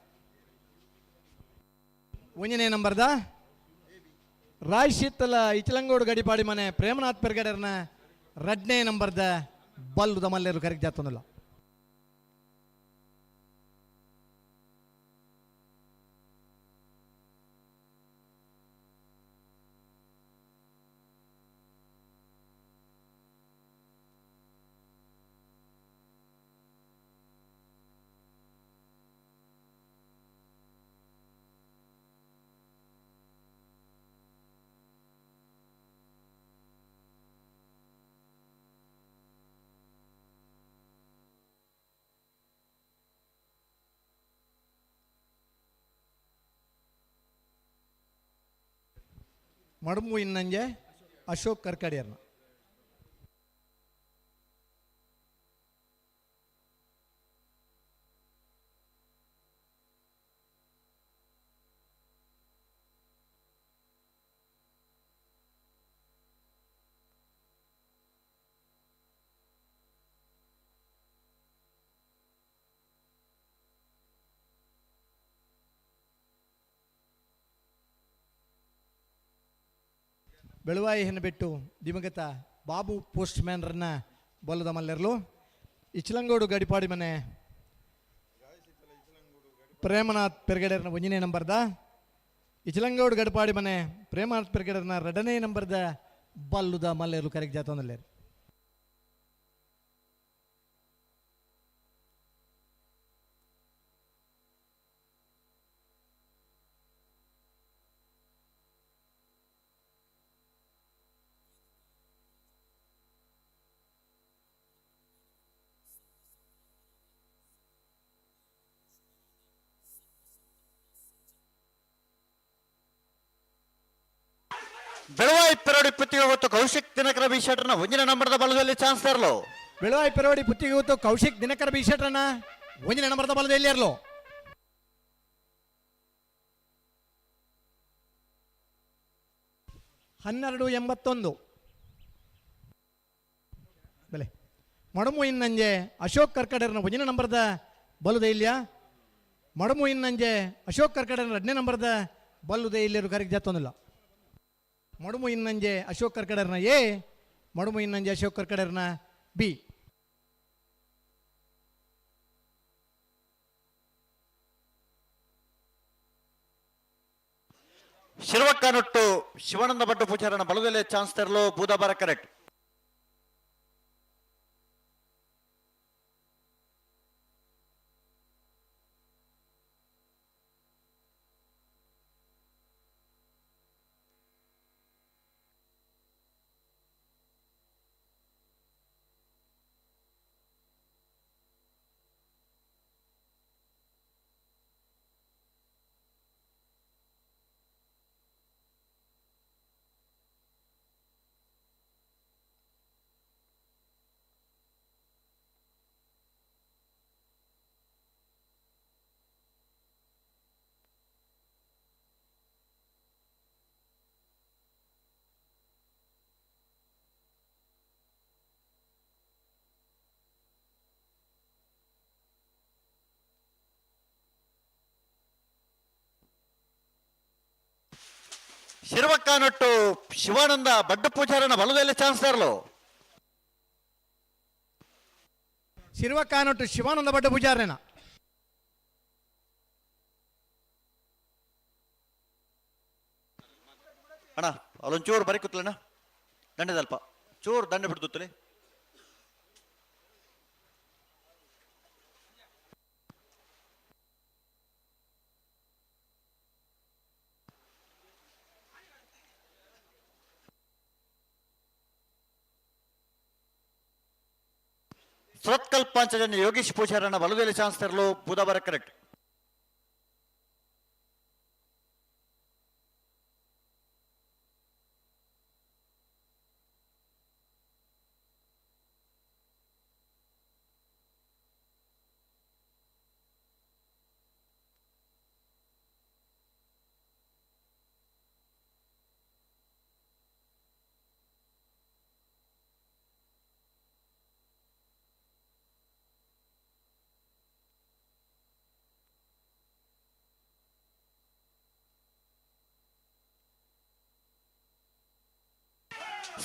ಒಂಜನೇ ನಂಬರ್ದ ರಾಯ್ಶಿತ್ತಲ ಇಚಲಂಗೋಡು ಗಡಿಪಾಡಿ ಮನೆ ಪ್ರೇಮನಾಥ್ ಪೆರ್ಗಡರ್ನ 2ನೇ ನಂಬರ್ದ ಬಲ್ಲುದ ಮಲ್ಲೇರು ಕರೆಗೆ ಜಾತೊಂದಿಲ್ಲ. ಮಡಮು ಇನ್ನಂಜೆ ಅಶೋಕ್ ಕರ್ಕಡಿಯರ್ನ ಬೆಳುವಾಯಿ ಹೆಣ್ಣುಬಿಟ್ಟು ದಿವಂಗತ ಬಾಬು ಪೋಸ್ಟ್ ಮ್ಯಾನ್ರನ್ನ ಬೊಲ್ಲದ ಮಲ್ಲೆರ್ಲು ಇಚ್ಲಂಗೋಡು ಗಡಿಪಾಡಿ ಮನೆ ಪ್ರೇಮನಾಥ್ ಪೆರ್ಗಡೆರ್ನ 1ನೇ ನಂಬರ್ದ ಇಚ್ಲಂಗೋಡು ಗಡಿಪಾಡಿ ಮನೆ ಪ್ರೇಮನಾಥ್ ಪೆರ್ಗಡೆರ್ನ 2ನೇ ನಂಬರ್ದ ಬಲ್ಲುದ ಮಲ್ಲೆರ್ಲು ಕರೆಕ್ಟ್ ಜಾತೊಂದಲ್ಲೇರು. ಬೆಳವಾಯಿ ಪೆರೋಡಿ ಪುತ್ತಿಗೆ ಗೊತ್ತು ಕೌಶಿಕ್ ದಿನಕರ ಬಿ ಶೆಟ್ರನ 1ನೇ ನಂಬರ್ದ ಬಲದಲ್ಲಿ ಚಾನ್ಸ್ ತರಲು. ಬೆಳವಾಯಿ ಪೆರೋಡಿ ಪುತ್ತಿಗೆ ಗೊತ್ತು ಕೌಶಿಕ್ ದಿನಕರ ಬಿ ಶೆಟ್ರನ 1ನೇ ನಂಬರ್ದ ಬಲದಲ್ಲಿ ಇರಲು. $12.81 ಬೆಲೆ. ಮಡಮು ಇನ್ನಂಜೆ ಅಶೋಕ್ ಕರ್ಕಡರ್ನ 1ನೇ ನಂಬರ್ದ ಬಲುದೇ ಇಲ್ಲ. ಮಡಮು ಇನ್ನಂಜೆ ಅಶೋಕ್ ಕರ್ಕಡರ್ನ 2ನೇ ನಂಬರ್ದ ಬಲ್ಲುದೇ ಇಲ್ಲರು ಕರೆಕ್ಟ್ ಜಾತೊಂದಿಲ್ಲ. ಮಡುಮು ಇನ್ನಂಜೆ ಅಶೋಕ್ ಕರ್ಕಡರ್ನ ಎ, ಮಡುಮು ಇನ್ನಂಜೆ ಅಶೋಕ್ ಕರ್ಕಡರ್ನ ಬಿ. ಶಿರ್ವಕ್ಕನೊಟ್ಟು ಶಿವಾನಂದ ಭಟ್ಟು ಪೂಜಾರನ ಬಲದಲ್ಲಿ ಚಾನ್ಸ್ ತರಲು ಬೂದಾಬಾರ ಕರೆಕ್ಟ್. ಶಿರ್ವಕ್ಕನೊಟ್ಟು ಶಿವಾನಂದ ಭಟ್ಟು ಪೂಜಾರನ ಬಲದಲ್ಲಿ ಚಾನ್ಸ್ ತರಲು. ಶಿರ್ವಕ್ಕನೊಟ್ಟು ಶಿವಾನಂದ ಭಟ್ಟು ಪೂಜಾರನ ಅಣ್ಣ ಅಲ್ಲೊಂಚೂರು ಬರೀ ಕೂತ್ಲಣ್ಣ, ದಂಡದಲ್ಪ ಚೂರು ದಂಡ ಬಿಡ್ತುತ್ತಲೆ. ಸುರತ್ಕಲ್ ಪಾಂಚಜನ್ಯ ಯೋಗೀಶ್ ಪೂಜಾರನ ಬಲದಲ್ಲಿ ಚಾನ್ಸ್ ತರಲು ಬೂದಾಬಾರ ಕರೆಕ್ಟ್.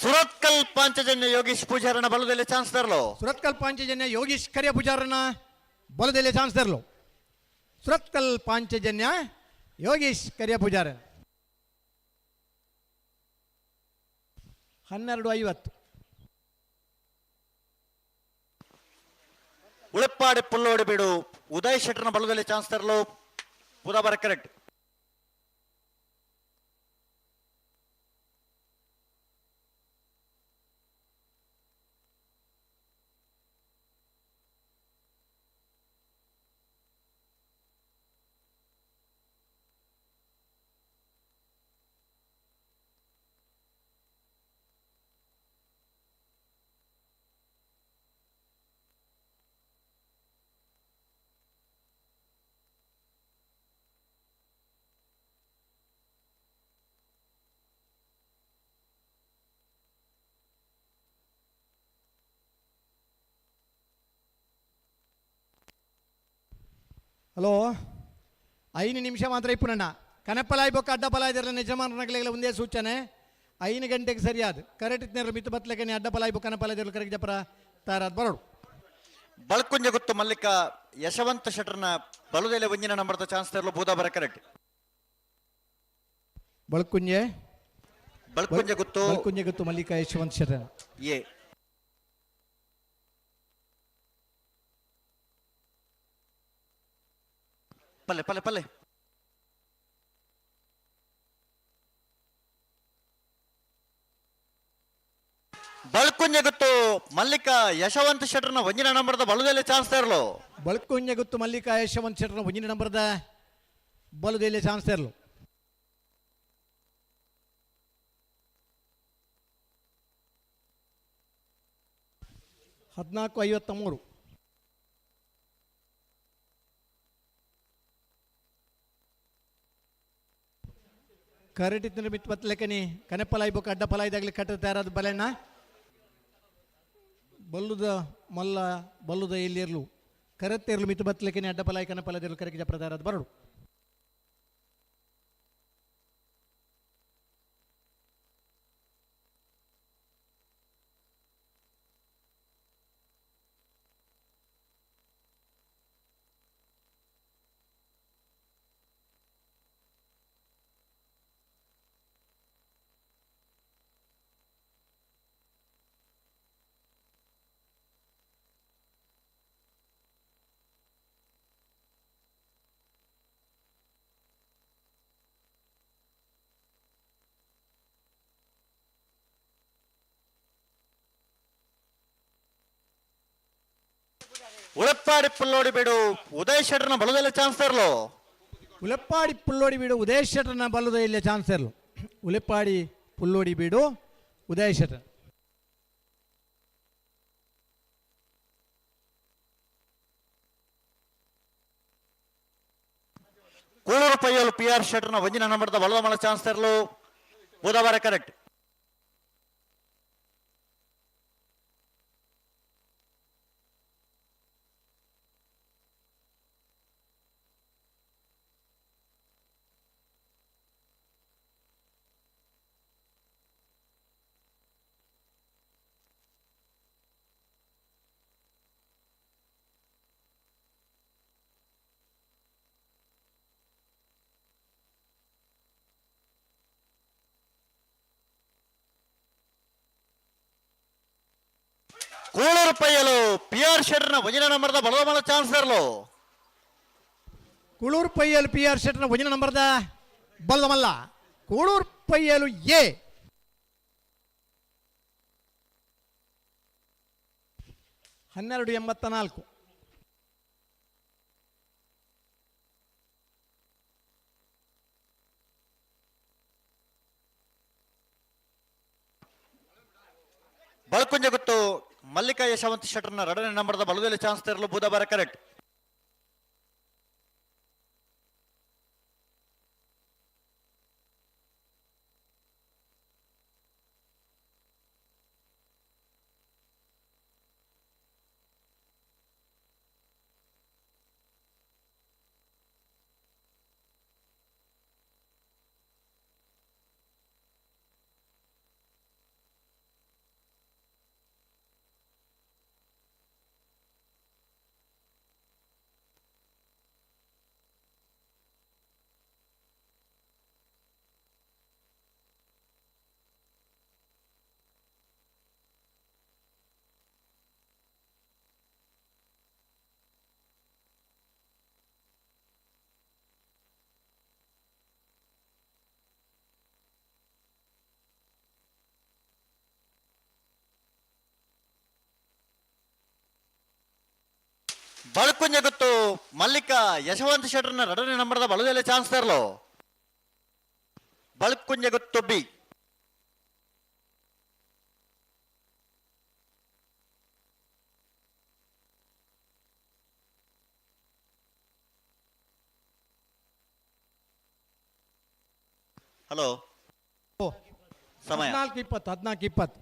ಸುರತ್ಕಲ್ ಪಾಂಚಜನ್ಯ ಯೋಗೀಶ್ ಪೂಜಾರನ ಬಲದಲ್ಲಿ ಚಾನ್ಸ್ ತರಲು. ಸುರತ್ಕಲ್ ಪಾಂಚಜನ್ಯ ಯೋಗೀಶ್ ಕರಿಯ ಪೂಜಾರನ ಬಲದಲ್ಲಿ ಚಾನ್ಸ್ ತರಲು. ಸುರತ್ಕಲ್ ಪಾಂಚಜನ್ಯ ಯೋಗೀಶ್ ಕರಿಯ ಪೂಜಾರ 12.50. ಉಳಿಪ್ಪಾಡಿ ಪುಲ್ಲೋಡಿ ಬಿಡು ಉದಯ್ ಶೆಟ್ಟರ್ನ ಬಲದಲ್ಲಿ ಚಾನ್ಸ್ ತರಲು ಬೂದಾಬಾರ ಕರೆಕ್ಟ್. ಹಲೋ 5 ನಿಮಿಷ ಮಾತ್ರ ಇಪ್ಪುನಣ್ಣ. ಕನಪ್ಪಲಾಯಿ ಬೊಕ್ಕ ಅಡ್ಡಪಲಾಯಿ ಇದರ ಯಜಮಾನರಗಳೆಲ್ಲ ಒಂದೇ ಸೂಚನೆ, 5 ಗಂಟೆಗೆ ಸರಿಯಾದ ಕರೆಕ್ಟ್ ಇತ್ನೇರು ಮಿತ್ತು ಬತ್ಲಕ್ಕೆ ಅಡ್ಡಪಲ ಇಬ್ಬು ಕನಪಲ ದೇರು ಕರೆಕ್ಟ್ ಜಪರ ತಾರಾದ್ ಬರೋಡು ಬಳಕುಂಜ ಗುತ್ತು ಮಲ್ಲಿಕ ಯಶವಂತ ಶೆಟ್ರನ ಬಲುದೆಲೆ ಒಂಜಿನ ನಂಬರ್ದ ಚಾನ್ಸ್ ತೆರಲು ಬೂದಾಬರ ಕರೆಕ್ಟ್ ಬಳಕುಂಜೆ ಬಳಕುಂಜ ಗುತ್ತು ಮಲ್ಲಿಕ ಯಶವಂತ್ ಶೆಟ್ರ ಎ ಪಲ್ಲೆ ಪಲ್ಲೆ ಪಲ್ಲೆ ಬಳಕುಂಜ ಗುತ್ತು ಮಲ್ಲಿಕ ಯಶವಂತ ಶೆಟ್ರನ ಒಂಜಿನ ನಂಬರ್ದ ಬಲುದೆಲೆ ಚಾನ್ಸ್ ತೆರಲು ಬಳಕುಂಜ ಗುತ್ತು ಮಲ್ಲಿಕ ಯಶವಂತ್ ಶೆಟ್ರನ ಒಂಜಿನ ನಂಬರ್ದ ಬಲುದೆಲೆ ಚಾನ್ಸ್ ತೆರಲು ಹದಿನಾಲ್ಕು 53 ಕರೆಕ್ಟ್ ಇತ್ತಿನ ಮಿತ್ ಬತ್ಲೆಕನಿ ಕನೆಪಲ ಇಬ್ಬು ಅಡ್ಡಪಲ ಇದಾಗಲಿ ಕಟ್ಟ ತಯಾರಾದ ಬಲೆಣ್ಣ ಬಲ್ಲುದ ಮಲ್ಲ ಬಲ್ಲುದ ಎಲ್ಲಿರ್ಲು ಕರೆತ್ತೇರ್ಲು ಮಿತ್ತು ಬತ್ಲೆಕನಿ ಅಡ್ಡಪಲ ಕನೆಪಲ ದೇರ್ಲು ಕರೆಗೆ ಜಪ್ರ ತಯಾರಾದ ಬರಡು ಉಳಪ್ಪಾಡಿ ಪುಲ್ಲೋಡಿ ಬಿಡು ಉದಯ್ ಶೆಟ್ರನ ಬಲುದೆಲೆ ಚಾನ್ಸ್ ತೆರಲು ಉಲೆಪ್ಪಾಡಿ ಪುಲ್ಲೋಡಿ ಬೀಡು ಉದಯ್ ಶೆಟ್ರನ ಬಲ್ಲುದ ಇಲ್ಲೇ ಚಾನ್ಸ್ ಇರಲು ಉಲೆಪ್ಪಾಡಿ ಪುಲ್ಲೋಡಿ ಬೀಡು ಉದಯ್ ಶೆಟ್ರ ಕೂಳೂರು ಪಯ್ಯಲು PR ಶೆಟ್ರನ ಒಂಜಿನ ನಂಬರ್ದ ಬಲದ ಮಲ ಚಾನ್ಸ್ ತೆರಲು ಬುಧವಾರ ಕರೆಕ್ಟ್ ಕೂಳೂರು ಪಯ್ಯಲು PR ಶೆಟ್ರನ ಒಂಜಿನ ನಂಬರ್ದ ಬಲದ ಮಲ ಚಾನ್ಸ್ ತೆರಲು ಕೂಳೂರು ಪಯ್ಯಲು PR ಶೆಟ್ರನ ಒಂಜಿನ ನಂಬರ್ದ ಬಲ್ಲದ ಮಲ್ಲ ಕೂಳೂರು ಪಯ್ಯಲು ಎ ಹನ್ನೆರಡು 84 ಬಳಕುಂಜ ಗುತ್ತು ಮಲ್ಲಿಕ ಯಶವಂತ ಶೆಟ್ರನ 2ನೇ ನಂಬರ್ದ ಬಲುದೆಲೆ ಚಾನ್ಸ್ ತೆರಲು ಬುಧವಾರ ಕರೆಕ್ಟ್ ಬಳಕುಂಜ ಗುತ್ತು ಮಲ್ಲಿಕ ಯಶವಂತ ಶೆಟ್ರನ 2ನೇ ನಂಬರ್ದ ಬಲುದೆಲೆ ಚಾನ್ಸ್ ತೆರಲು ಬಳಕುಂಜ ಗುತ್ತು ಬಿ ಹಲೋ ಸಮಯ 14:20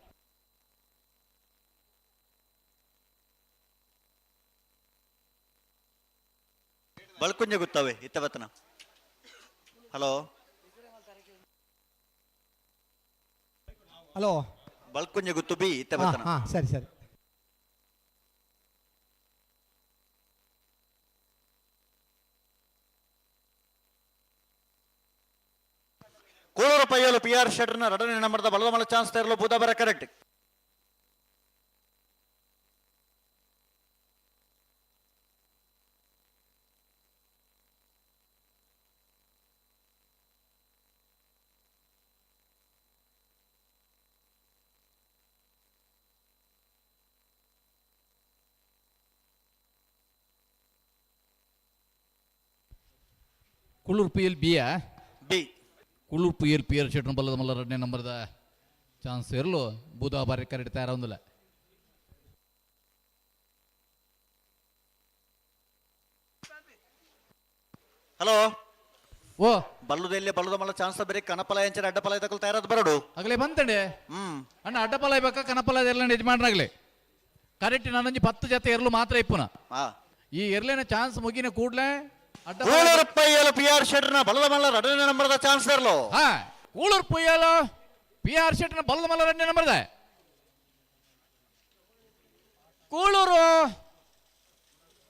ಬಳಕುಂಜ ಗುತ್ತವೆ ಇತ್ತವತ್ತನ ಹಲೋ ಹಲೋ ಬಲ್ಕುಂಜ ಗುತ್ತು ಬಿ ಇತ್ತೆ ಬರ್ತನ. ಹಾಂ ಸರಿ ಸರಿ. ಕೋಳೂರು ಪೈಯಲು PR ಶೆಟ್ರನ 2ನೇ ನಂಬರ್ದ ಬಲದ ಮಲ ಚಾನ್ಸ್ ತರಲು ಬುಧವಾರ ಕರೆಕ್ಟ್. ಕುಳ್ಳೂರು PL ಬಿಯಾ ಬಿ ಕುಳ್ಳೂರು PL PR ಶೆಟ್ರನ ಬಲ್ಲದ ಮಲ್ಲ 2ನೇ ನಂಬರ್ದ ಚಾನ್ಸ್ ಇರಲು ಬುಧವಾರ ಕರೆಕ್ಟ್ ತಯಾರೊಂದಿಲ್ಲ. ಹಲೋ ಓ ಬಲ್ಲುದಲ್ಲಿ ಬಲ್ಲದ ಮಲ್ಲ ಚಾನ್ಸ್ ಬೇರೆ ಕನಪಲ ಎಂಚರ ಅಡ್ಡಪಲ ತಗೊಳ್ತಾ ಇರೋದು ಬರಡು. ಆಗಲೇ ಬಂತಂಡೆ ಅಣ್ಣ ಅಡ್ಡಪಲ ಬೇಕಾ ಕನಪಲ ಎಲ್ಲ ಯಜಮಾನ್ರಾಗ್ಲಿ ಕರೆಕ್ಟ್ ನಾನೊಂದು 10 ಜೊತೆ ಎರಲು ಮಾತ್ರ ಇಪ್ಪುನ ಈ ಎರಲಿನ ಚಾನ್ಸ್ ಮುಗಿನ ಕೂಡ್ಲೆ ಕೋಳೂರು ಪೈಯಲು PR ಶೆಟ್ರನ ಬಲದ ಮಲ್ಲ 2ನೇ ನಂಬರ್ದ ಚಾನ್ಸ್ ತರಲು. ಹಾ ಕೂಳೂರು ಪುಯ್ಯಲು PR ಶೆಟ್ರನ ಬಲ್ಲದ ಮಲ್ಲ 2ನೇ ನಂಬರ್ದ ಕೂಳೂರು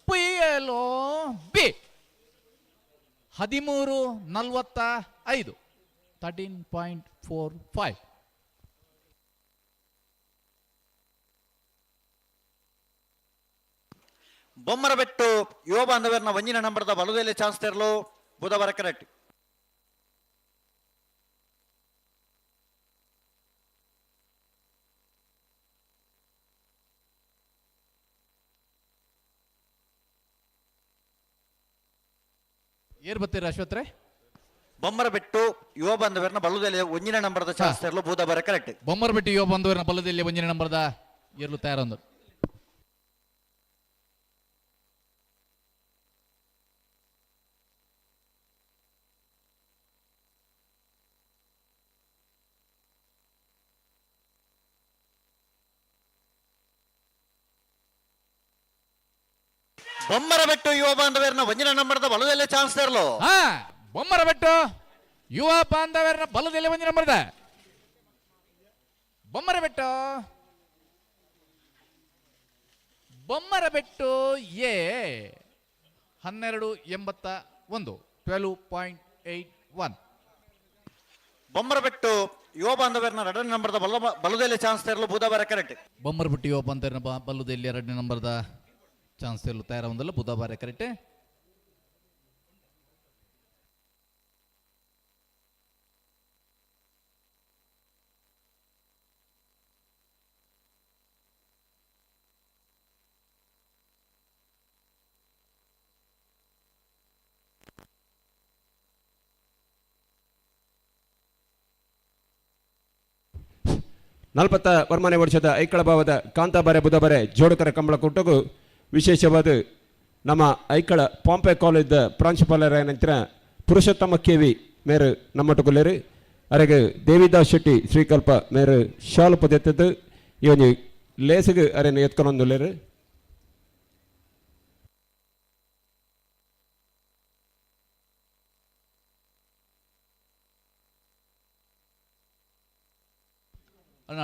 ಪುಯ್ಯಲು ಬಿ 13:45 13.45. ಬೊಮ್ಮರಬೆಟ್ಟು ಯುವ ಬಾಂಧವರನ 1ನೇ ನಂಬರ್ದ ಬಲದಲ್ಲಿ ಚಾನ್ಸ್ ತರಲು ಬುಧವಾರ ಕರೆಕ್ಟ್. ಏರ್ ಬತ್ತೀರ ಅಶ್ವತ್ರೆ ಬೊಮ್ಮರಬೆಟ್ಟು ಯುವ ಬಾಂಧವರನ ಬಲದಲ್ಲಿ 1ನೇ ನಂಬರ್ದ ಚಾನ್ಸ್ ತರಲು ಬುಧವಾರ ಕರೆಕ್ಟ್. ಬೊಮ್ಮರಬೆಟ್ಟು ಯುವ ಬಂಧುವರನ ಬಲ್ಲದಲ್ಲಿ 1ನೇ ನಂಬರ್ದ ಏರ್ಲು ತಯಾರೊಂದು. ಬೊಮ್ಮರಬೆಟ್ಟು ಯುವ ಬಾಂಧವರನ 1ನೇ ನಂಬರ್ದ ಬಲದಲ್ಲಿ ಚಾನ್ಸ್ ತರಲು. ಹಾ ಬೊಮ್ಮರಬೆಟ್ಟು ಯುವ ಬಾಂಧವರನ ಬಲದಲ್ಲಿ 1ನೇ ನಂಬರ್ದ ಬೊಮ್ಮರಬೆಟ್ಟು ಎ 1281 12.81. ಬೊಮ್ಮರಬೆಟ್ಟು ಯುವ ಬಾಂಧವರನ 2ನೇ ನಂಬರ್ದ ಬಲದಲ್ಲಿ ಚಾನ್ಸ್ ತರಲು ಬುಧವಾರ ಕರೆಕ್ಟ್. ಬೊಮ್ಮರಬೆಟ್ಟು ಯುವ ಬಾಂಧವರನ ಬಲದಲ್ಲಿ 2ನೇ ನಂಬರ್ದ ಚಾನ್ಸ್ ತರಲು ತಯಾರೊಂದಲ್ಲ ಬುಧವಾರ ಕರೆಕ್ಟ್. ನಲ್ಪತ್ತ ವರ್ಮನೆ ವರ್ಷದ ಐಕ್ಕಳ ಭಾವದ ಕಾಂತಾಬಾರೆ ಬುಧಬಾರೆ ಜೋಡಕರ ಕಂಬಳ ಕೂಟಗೂ ವಿಶೇಷವಾದ ನಮ್ಮ ಐಕ್ಕಳ ಪಾಂಪೆ ಕಾಲೇಜ್ ಪ್ರಾಂಶುಪಾಲರ ನಂತರ ಪುರುಷೋತ್ತಮ KV ಮೇರು ನಮ್ಮಟುಕುಲೇರು ಅರೆಗೆ ದೇವಿದಾಸ್ ಶೆಟ್ಟಿ ಶ್ರೀಕಲ್ಪ ಮೇರು ಶಾಲು ಪದೆತ್ತದು ಇವನು ಲೇಸಿಗೆ ಅರೆನ ಎತ್ಕೊಂಡೊಂದುಲೇರು.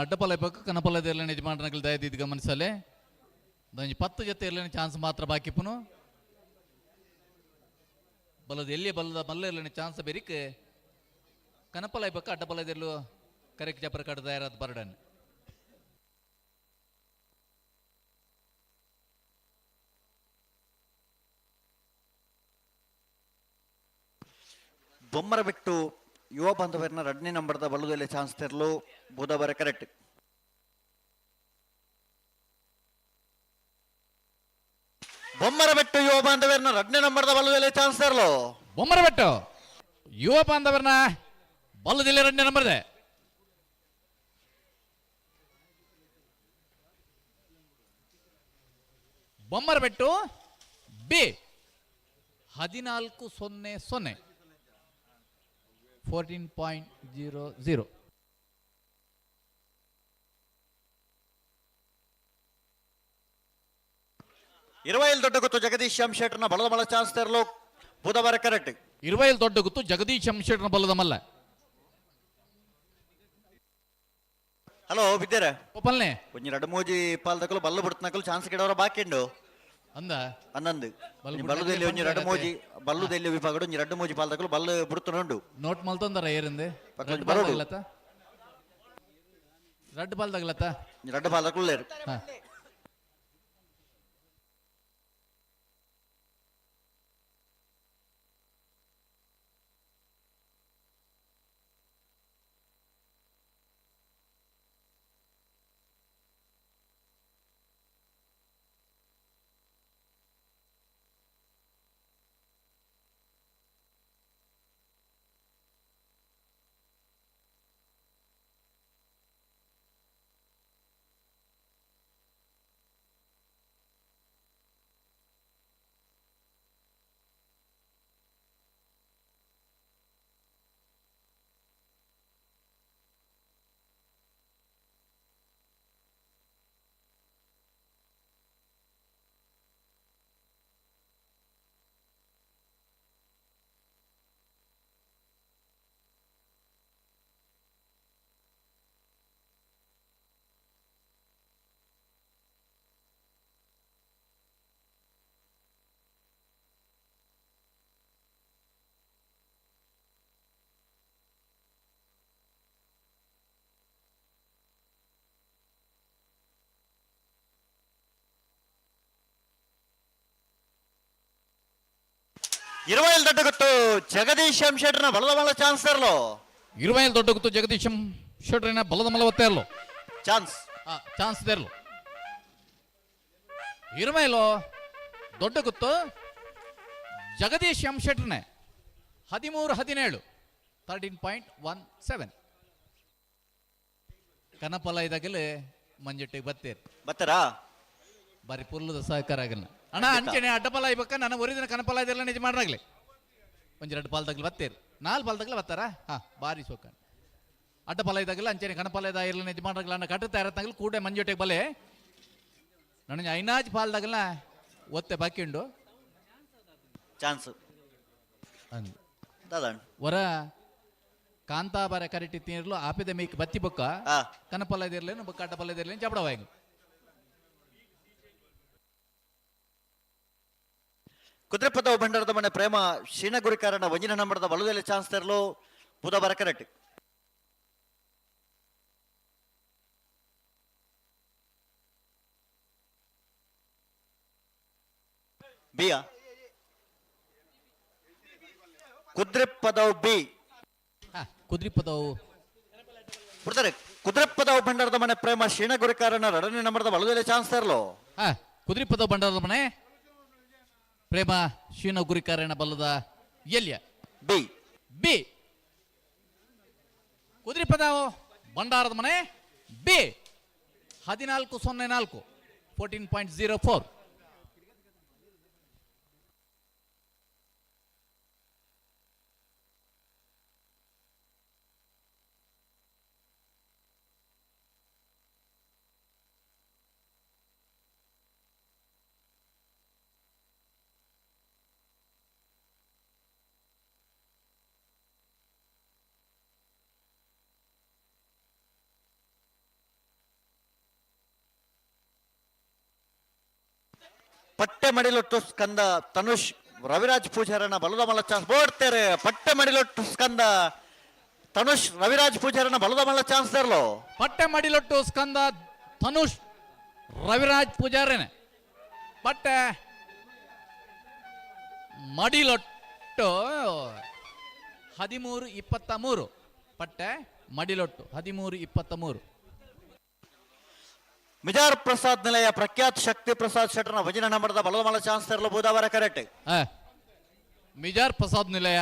ಅಡ್ಡಪಲ ಬೇಕು ಕನಪಲದ ಎಲ್ಲ ಯಜಮಾನಗಳು ದಯದಿದ್ದು ಗಮನಿಸಲೆ 10 ಜೊತೆ ಇರಲಿನ ಚಾನ್ಸ್ ಮಾತ್ರ ಬಾಕಿಪ್ಪುನು ಬಲದ ಎಲ್ಲಿ ಬಲದ ಮಲ್ಲ ಇರಲಿನ ಚಾನ್ಸ್ ಬೇರಿಕೆ ಕನಪಲ ಬೇಕು ಅಡ್ಡಪಲದೆಲ್ಲೂ ಕರೆಕ್ಟ್ ಜಪರ ಕಡ್ದ ಯಾರಾದ ಬರ್ಡನ್. ಬೊಮ್ಮರಬೆಟ್ಟು ಯುವ ಬಾಂಧವರನ 2ನೇ ನಂಬರ್ದ ಬಲದಲ್ಲಿ ಚಾನ್ಸ್ ತರಲು ಬುಧವಾರ ಕರೆಕ್ಟ್. ಬೊಮ್ಮರಬೆಟ್ಟು ಯುವ ಬಾಂಧವರನ 2ನೇ ನಂಬರ್ದ ಬಲದಲ್ಲಿ ಚಾನ್ಸ್ ತರಲು. ಬೊಮ್ಮರಬೆಟ್ಟು ಯುವ ಬಾಂಧವರನ ಬಲದಲ್ಲಿ 2ನೇ ನಂಬರ್ದ ಬೊಮ್ಮರಬೆಟ್ಟು ಬಿ 14:00 14.00. ಇರುವೈಲ್ ದೊಡ್ಡ ಗುತ್ತು ಜಗದೀಶ್ ಶೆಟ್ಟರ್ನ ಬಲದ ಮಲ್ಲ ಚಾನ್ಸ್ ತರಲು ಬುಧವಾರ ಕರೆಕ್ಟ್. ಇರುವೈಲ್ ದೊಡ್ಡ ಗುತ್ತು ಜಗದೀಶ್ ಶೆಟ್ಟರ್ನ ಬಲದ ಮಲ್ಲ ಹಲೋ ಬಿದ್ದೇರೆ ಒಪ್ಪಲ್ನೆ ಒಂಜಿ ರಡ್ಡು ಮೂಜಿ ಪಾಲ್ದಕಲು ಬಲ್ಲು ಬಿಡ್ತನಕಲು ಚಾನ್ಸ್ ಕಿಡವರ ಬಾಕಿಂಡು ಅಂದ ಅನ್ನಂದು ಬಲ್ಲು ಬಲ್ಲುದೆಲ್ಲಿ ಒಂಜಿ ರಡ್ಡು ಮೂಜಿ ಬಲ್ಲುದೆಲ್ಲಿ ವಿಭಾಗಡು ಒಂಜಿ ರಡ್ಡು ಮೂಜಿ ಪಾಲ್ದಕಲು ಬಲ್ಲು ಬಿಡ್ತುನುಂಡು ನೋಟ್ ಮಲ್ತೊಂದರ ಏರಿಂದೆ ಪಕ್ಕ ಬರೋಡು. ರಡ್ ಬಾಲ್ ತಗಲತ್ತ ರಡ್ಡು ಪಾಲ್ದಕಲು ಲೇರು ಹಾ ఇరవై దొడ్డు గుర్తు జగదీಶ్ శెట్టిన బలద మల్ల ಚಾನ್ಸ್ ತರಲು 20 ದೊಡ್ಡ ಗುತ್ತು ಜಗದೀಶಂ ಶೆಟ್ರಿನ ಬಲದ ಮಲ ಒತ್ತೇರ್ಲು ಚಾನ್ಸ್ ಚಾನ್ಸ್ ದೇರ್ಲು 20 ದೊಡ್ಡ ಗುತ್ತು ಜಗದೀಶ್ ಎಂ ಶೆಟ್ರಿನ 13-17 13.17 ಕನಪಲ ಇದಾಗಲೇ ಮಂಜಟ್ಟಿಗೆ ಬತ್ತೇರು ಬಾರಿ ಪುಲ್ಲದ ಸಹಕಾರ ಆಗಲ್ಲ ಅಣ್ಣ ಅಂಚೆನೆ ಅಡ್ಡಪಲ ಇಬೇಕ ನಾನು ಒರಿದಿನ ಕನಪಲ ಇದೆಲ್ಲ ನಿಜ ಮಾಡ್ರಾಗ್ಲಿ ಒಂಜಿ ಎರಡು ಪಾಲ್ ತಗ್ಲಿ ಬತ್ತೇರು 4 ಪಾಲ್ ತಗ್ಲ ಬತ್ತಾರ ಹಾ ಬಾರಿ ಸೋಕ ಅಡ್ಡಪಲ ಇದಾಗಲ್ಲ ಅಂಚೆನೆ ಕನಪಲ ಇದ ಇರಲ್ಲ ನಿಜ ಮಾಡ್ರಾಗ್ಲ ಅನ್ನ ಕಟ್ಟುತ್ತಾ ಇರತ್ತಾಗಲಿ ಕೂಡೆ ಮಂಜಟ್ಟಿಗೆ ಬಲೆ ನನಗೆ ಐನಾಜ್ ಪಾಲ್ದಾಗಲ್ಲ ಒತ್ತೆ ಬಾಕಿಂಡು ಚಾನ್ಸ್ ವರ ಕಾಂತಾಬಾರ ಕರೆಕ್ಟ್ ತೀರ್ಲು ಆಪಿದ ಮೇಕ್ ಬತ್ತಿ ಬೊಕ್ಕ ಕನಪಲ ಇದಿರ್ಲೇನು ಬೊಕ್ಕ ಅಡ್ಡಪಲ ಇದಿರ್ಲೇನು ಚಪಡವಾಯಿ ಕುದುರೆಪದ ಭಂಡಾರದ ಮನೆ ಪ್ರೇಮ ಶ್ರೀನಗುರಿ ಕಾರಣ ವಂಜಿನ ನಂಬರದ ಬಲುದಲ್ಲಿ ಚಾನ್ಸ್ ತರಲು ಬುಧವಾರ ಕರೆಕ್ಟ್ ಬಿಯಾ ಕುದುರೆಪದವು ಬಿ ಕುದುರೆಪದವು ಬಿಡ್ತಾರೆ ಕುದುರೆಪದವು ಭಂಡಾರದ ಮನೆ ಪ್ರೇಮ ಶ್ರೀನಗುರಿ ಕಾರಣ ಎರಡನೇ ನಂಬರದ ಬಲುದಲ್ಲಿ ಚಾನ್ಸ್ ತರಲು ಕುದುರೆಪದವು ಭಂಡಾರದ ಮನೆ ಪ್ರೇಮ ಶೀನ ಗುರಿಕಾರಣ ಬಲ್ಲದ ಎಲ್ಯ ಬಿ ಬಿ ಕುದುರೆಪದ ಭಂಡಾರದ ಮನೆ ಬಿ 1404 14.04 ಪಟ್ಟೆ ಮಡಿಲೊಟ್ಟು ಸ್ಕಂದ ತನುಷ್ ರವಿರಾಜ್ ಪೂಜಾರನ ಬಲದ ಮಲ್ಲ ಚಾನ್ಸ್ ಬೋಡ್ತೇರೆ ಪಟ್ಟೆ ಮಡಿಲೊಟ್ಟು ಸ್ಕಂದ ತನುಷ್ ರವಿರಾಜ್ ಪೂಜಾರನ ಬಲದ ಮಲ್ಲ ಚಾನ್ಸ್ ತರಲು ಪಟ್ಟೆ ಮಡಿಲೊಟ್ಟು ಸ್ಕಂದ ತನುಷ್ ರವಿರಾಜ್ ಪೂಜಾರನೆ ಪಟ್ಟೆ ಮಡಿಲೊಟ್ಟು 13-23 ಪಟ್ಟೆ ಮಡಿಲೊಟ್ಟು 13-23 ಮಿಜಾರ್ ಪ್ರಸಾದ್ ನಿಲಯ ಪ್ರಖ್ಯಾತ್ ಶಕ್ತಿ ಪ್ರಸಾದ್ ಶೆಟ್ಟರ್ನ ವಜಿನ ನಂಬರದ ಬಲದ ಮಲ್ಲ ಚಾನ್ಸ್ ತರಲು ಬುಧವಾರ ಕರೆಕ್ಟ್ ಮಿಜಾರ್ ಪ್ರಸಾದ್ ನಿಲಯ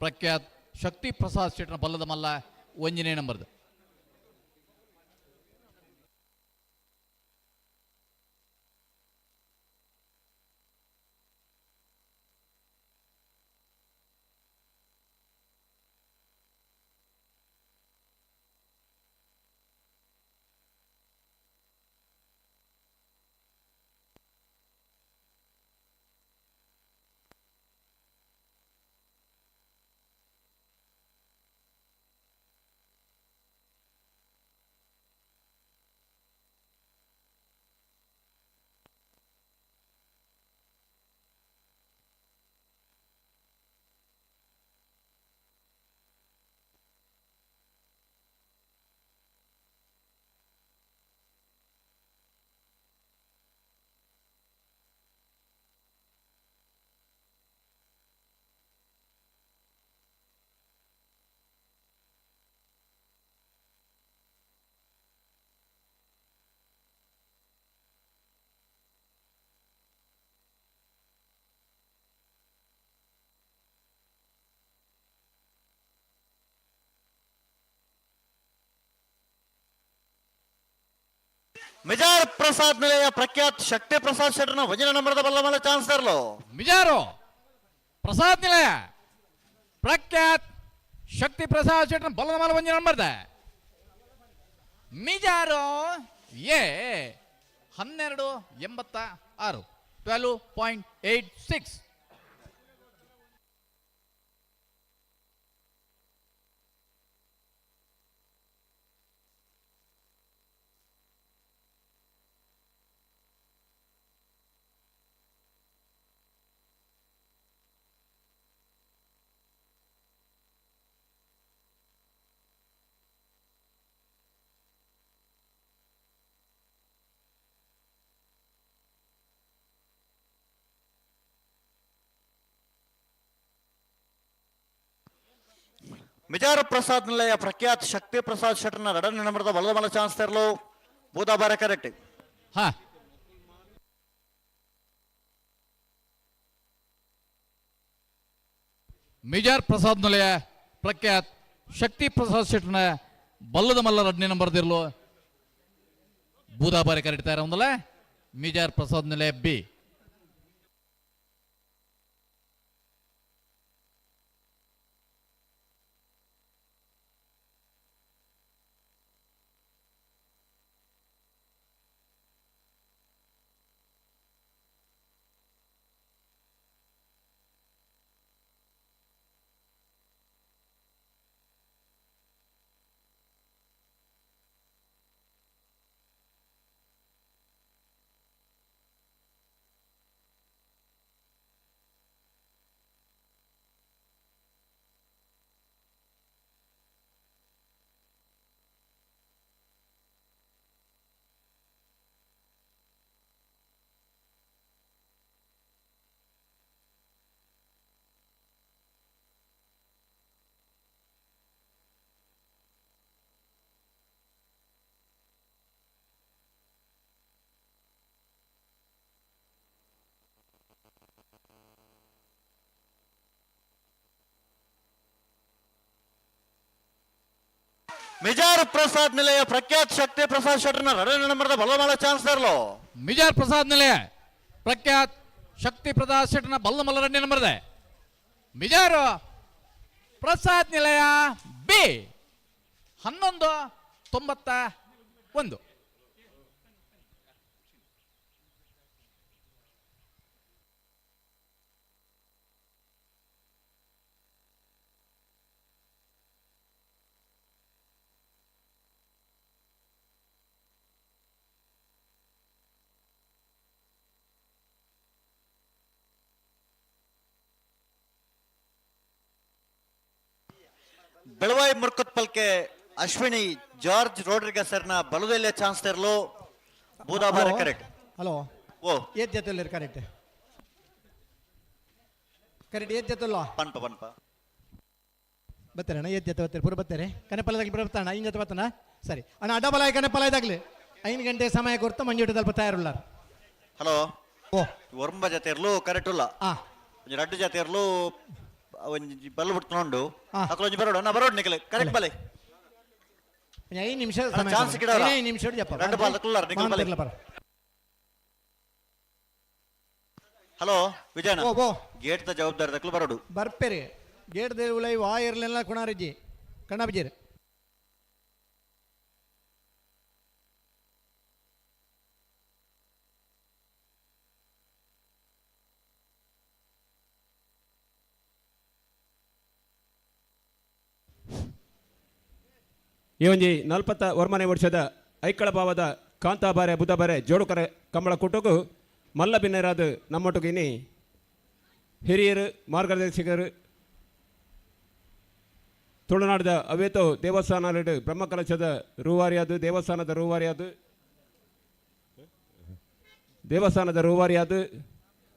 ಪ್ರಖ್ಯಾತ್ ಶಕ್ತಿ ಪ್ರಸಾದ್ ಶೆಟ್ಟರ್ನ ಬಲ್ಲದ ಮಲ್ಲ ಒಂಜನೇ ನಂಬರ್ದು ಮಿಜಾರ್ ಪ್ರಸಾದ್ ನಿಲಯ ಪ್ರಖ್ಯಾತ್ ಶಕ್ತಿ ಪ್ರಸಾದ್ ಶೆಟ್ಟರ್ನ ವಂಜನ ನಂಬರದ ಬಲ್ಲಮಲ್ಲ ಚಾನ್ಸ್ ತರಲು ಮಿಜಾರು ಪ್ರಸಾದ್ ನಿಲಯ ಪ್ರಖ್ಯಾತ್ ಶಕ್ತಿ ಪ್ರಸಾದ್ ಶೆಟ್ಟರ್ನ ಬಲ್ಲದ ಮಲ ವಂಜನ ನಂಬರ್ದ ಮಿಜಾರು ಎ 1286 12.86. ಮಿಜಾರ್ ಪ್ರಸಾದ್ ನಿಲಯ ಪ್ರಖ್ಯಾತ್ ಶಕ್ತಿ ಪ್ರಸಾದ್ ಶೆಟ್ಟರ್ನ 2ನೇ ನಂಬರದ ಬಲ್ಲದ ಮಲ ಚಾನ್ಸ್ ತರಲು ಬೂದಾಬಾರ ಕರೆಕ್ಟ್. ಹಾ ಮಿಜಾರ್ ಪ್ರಸಾದ್ ನಿಲಯ ಪ್ರಖ್ಯಾತ್ ಶಕ್ತಿ ಪ್ರಸಾದ್ ಶೆಟ್ಟರ್ನ ಬಲ್ಲದ ಮಲ್ಲ 2ನೇ ನಂಬರ್ದಿರ್ಲು ಬೂದಾಬಾರಿ ಕರೆಕ್ಟ್ ಒಂದಲ್ಲ ಮಿಜಾರ್ ಪ್ರಸಾದ್ ನಿಲಯ ಬಿ. ಮಿಜಾರ್ ಪ್ರಸಾದ್ ನಿಲಯ ಪ್ರಖ್ಯಾತ್ ಶಕ್ತಿ ಪ್ರಸಾದ್ ಶೆಟ್ಟರ್ನ 2ನೇ ನಂಬರದ ಬಲ್ಲದ ಮಲ ಚಾನ್ಸ್ ತರಲು ಮಿಜಾರ್ ಪ್ರಸಾದ್ ನಿಲಯ ಪ್ರಖ್ಯಾತ್ ಶಕ್ತಿ ಪ್ರಸಾದ್ ಶೆಟ್ಟರ್ನ ಬಲ್ಲದ ಮಲ್ಲ 2ನೇ ನಂಬರ್ದ ಮಿಜಾರ್ ಪ್ರಸಾದ್ ನಿಲಯ ಬಿ 1191. ಬೆಳವಾಯಿ ಮುರ್ಕತ್ ಪಲ್ಕೆ ಅಶ್ವಿನಿ ಜಾರ್ಜ್ ರೋಡ್ರಿಗಸ್ ಸರ್ನ ಬಲದಲ್ಲೇ ಚಾನ್ಸ್ ತರಲು ಬೂದಾಬಾರ ಕರೆಕ್ಟ್. ಹಲೋ ಓ ಏತ್ ಜೊತೆಲ್ಲ ಕರೆಕ್ಟ್ ಕರೆಕ್ಟ್ ಏತ್ ಜೊತೆಲ್ಲ ಪನ್ಪ ಪನ್ಪ ಬರ್ತಾರೆ ಅಣ್ಣ ಏತ್ ಜೊತೆ ಬರ್ತಾರೆ ಪೂರ ಬರ್ತಾರೆ ಕನೆಪಲ್ಲದಾಗಿ ಬರ್ತಾಣ ಐನ್ ಜೊತೆ ಬರ್ತಾನ ಸರಿ ಅಣ್ಣ ಅಡ್ಡಬಲಾಯಿ ಕನೆಪಲಾಯ್ದಾಗ್ಲಿ 5 ಗಂಟೆ ಸಮಯ ಕೊಡ್ತಾ ಮಂಜೂಟ ತಲ್ಪ ತಯಾರುಳ್ಳ. ಹಲೋ ಓ ಒರ್ಂಬ ಜೊತೆ ಇರ್ಲು ಕರೆಕ್ಟ್ ಇಲ್ಲ ಒಂಜಿ 2 ಜೊತೆ ಇರ್ಲು ಒಂಜಿ ಬಲ್ಲ ಬಿಟ್ಕೊಂಡು ಅಕ್ಕೊಂಜಿ ಬರೋಡು ನಾ ಬರೋಡು ನಿಕಲೆ ಕರೆಕ್ಟ್ ಬಲೆ 5 ನಿಮಿಷ ಚಾನ್ಸ್ ಕಿಡ 5 ನಿಮಿಷ ಜಪ್ಪ 2 ಬಾಲ್ ಕುಲ್ಲರ್ ನಿಕಲ್ ಬಲೆ. ಹಲೋ ವಿಜಯನ ಓ ಗೇಟ್ ದ ಜವಾಬ್ದಾರಿ ದಕ್ಲು ಬರೋಡು ಬರ್ಪೇರಿ ಗೇಟ್ ದೇ ಉಲೈ ವಾ ಇರ್ಲೆಲ್ಲ ಕುಣಾರಿಜಿ ಕಣ್ಣ ಬಿಜೀರಿ ಈ ಒಂಜಿ 41 ವರ್ಷದ ಐಕ್ಕಳ ಭಾವದ ಕಾಂತಾಬಾರೆ ಬುಧಬಾರೆ ಜೋಡುಕರೆ ಕಂಬಳ ಕುಟುಕು ಮಲ್ಲ ಬಿನ್ನೆರಾದು ನಮ್ಮೊಟ್ಟಿಗೆ ಇನಿ ಹಿರಿಯರು ಮಾರ್ಗದರ್ಶಕರು ತುಳುನಾಡಿದ ಅವೇತೋ ದೇವಸ್ಥಾನ ಬ್ರಹ್ಮಕಲಶದ ರೂವಾರಿಯಾದು ದೇವಸ್ಥಾನದ ರೂವಾರಿಯಾದು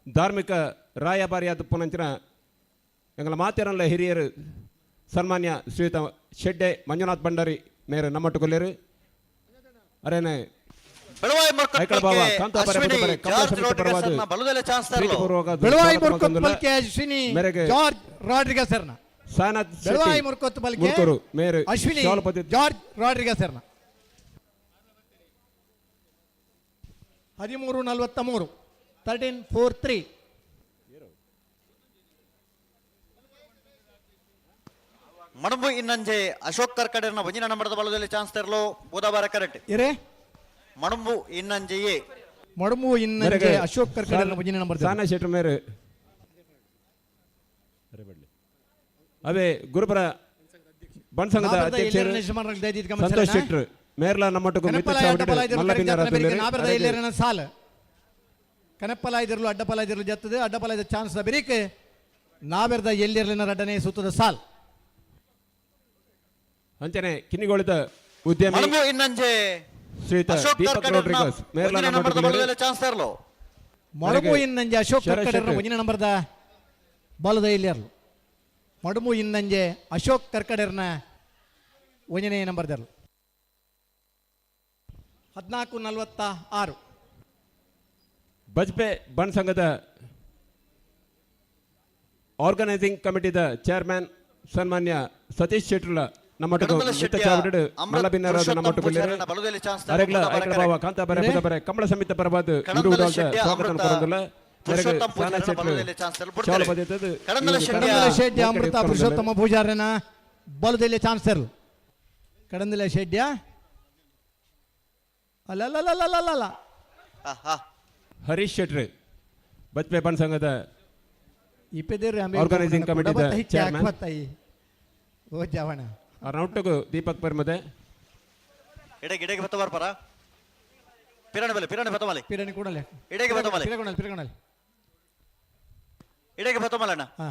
ಧಾರ್ಮಿಕ ರಾಯಭಾರಿಯಾದ ಪುನಂಚಿನ ಎಂಗಳ ಮಾತೇರಲ್ಲ ಹಿರಿಯರು ಸನ್ಮಾನ್ಯ ಶ್ರೀಯುತ ಶೆಡ್ಡೆ ಮಂಜುನಾಥ್ ಭಂಡಾರಿ ಮೇರೆ ನಮ್ಮಟ್ಟು ಕೊಲ್ಲೇರು ಅರೇನೆ ಐಕಳ ಭಾವ ಕಾಂತಾಬಾರೆ ಬುಧಬಾರೆ ಕಮಲ ಸಮಿತಿ ಪರವಾದ ಪ್ರೀತಿಪೂರ್ವಕ ಬೆಳವಾಯಿ ಮುರ್ಕೊತ್ ಪಲ್ಕೆ ಅಶ್ವಿನಿ ಜಾರ್ಜ್ ರಾಡ್ರಿಗಸ್ ಸರ್ನ ಸಾನತ್ ಬೆಳವಾಯಿ ಮುರ್ಕೊತ್ ಪಲ್ಕೆ ಮುರ್ಕರು ಮೇರೆ ಅಶ್ವಿನಿ ಜಾರ್ಜ್ ರಾಡ್ರಿಗಸ್ ಸರ್ನ 13:43 13:43. ಮಡಂಬು ಇನ್ನಂಜೆ ಅಶೋಕ್ ಕರ್ಕಡೆರ್ನ ಒಂಜಿನ ನಂಬರದ ಬಲದಲ್ಲಿ ಚಾನ್ಸ್ ತೆರಲು ಬುಧವಾರ ಕರೆಕ್ಟ್ ಇರೇ ಮಡಂಬು ಇನ್ನಂಜೆಯೇ ಮಡಂಬು ಇನ್ನಂಜೆ ಅಶೋಕ್ ಕರ್ಕಡೆರ್ನ ಒಂಜಿನ ನಂಬರ್ ಸಾನಾ ಶೆಟ್ರು ಮೇರೆ ಅವೇ ಗುರುಪರ ಬನ್ ಸಂಘದ ಅಧ್ಯಕ್ಷರು ಸಂತೋಷ್ ಶೆಟ್ರು ಮೇರ್ಲ ನಮ್ಮೊಟ್ಟಿಗೆ ಸಾಲ ಕನಪ್ಪಲಾಯ್ದಿರಲು ಅಡ್ಡಪಲಾಯ್ದಿರಲು ಜತ್ತದೆ ಅಡ್ಡಪಲಾಯ್ದ ಚಾನ್ಸ್ ಬೆರೀಕೆ ನಾವೆರ್ದ ಎಲ್ಲಿರಲಿನ ರಡ್ಡನೆ ಸುತ್ತದ ಸಾಲ್ ಅಂಚನೆ ಕಿನ್ನಿಗೊಳಿದ ಉದ್ಯಮಿ ಇನ್ನಂಜೆ ಶ್ರೀಯುತ ದೀಪಕ್ ರೋಡ್ರಿಗಸ್ ಮೇರ್ಲ ನಮ್ಮೊಟ್ಟಿಗೆ ಚಾನ್ಸ್ ತೆರಲು ಮಡಮು ಇನ್ನಂಜೆ ಅಶೋಕ್ ಕರ್ಕಡೆರ್ನ ಒಂಜಿನ ನಂಬರ್ದ ಬಲದ ಎಲ್ಲಿರಲು ಮಡಮು ಇನ್ನಂಜೆ ಅಶೋಕ್ ಕರ್ಕಡೆರ್ನ ಒಂಜನೇ ನಂಬರ್ದರ್ಲು 14:46. ಬಜ್ಪೆ ಬನ್ ಸಂಘದ ಆರ್ಗನೈಸಿಂಗ್ ಕಮಿಟಿದ ಚೇರ್ಮನ್ ಸನ್ಮಾನ್ಯ ಸತೀಶ್ ಶೆಟ್ರುಲ ನಮ್ಮೊಟ್ಟಿಗೆ ಮಿತ್ತ ಚಾವಡಿಡು ಮಲ್ಲಬಿನ್ನರಾದ ನಮ್ಮೊಟ್ಟಿಗೆ ಅರೆಗ್ಲ ಐಕಳಬಾವ ಕಾಂತಾಬರೆ ಬುಧಬರೆ ಕಂಬಳ ಸಮಿತ ಪರವಾದ ಉಡು ಉಡಾಲ್ದ ಸ್ವಾಗತ ಕೊರಂದುಲ ಮೇರೆಗೆ ಸಾನಾ ಶೆಟ್ರು ಚಾವಲ ಬದಿಯತದು ಕಡಂದಲ ಶೆಡ್ಡಿ ಅಮೃತ ಪುರುಷೋತ್ತಮ ಪೂಜಾರನ ಬಲದಲ್ಲಿ ಚಾನ್ಸ್ ತೆರಲು ಕಡಂದಲ ಶೆಡ್ಡಿಯ ಅಲ್ಲ ಹರೀಶ್ ಶೆಟ್ರು ಬಜ್ಪೆ ಬನ್ ಸಂಘದ ಇಪ್ಪೆದೇರು ಆರ್ಗನೈಸಿಂಗ್ ಕಮಿಟಿದ ಚೇರ್ಮನ್ ಓ ಜಾವಣ ಅರೌಂಟು ದೀಪಕ್ ಪರ್ಮದೆ ಇಡೆಗೆ ಬತ್ತವಾರ ಪರ ಪಿರಾಣಿ ಬತ್ತಮಲೆ ಪಿರಾಣಿ ಕೂಡಲೇ ಇಡೆಗೆ ಬತ್ತಮಲೆ ಪಿರಗಣಲ್ ಇಡೆಗೆ ಬತ್ತಮಲಣ್ಣ ಹಾ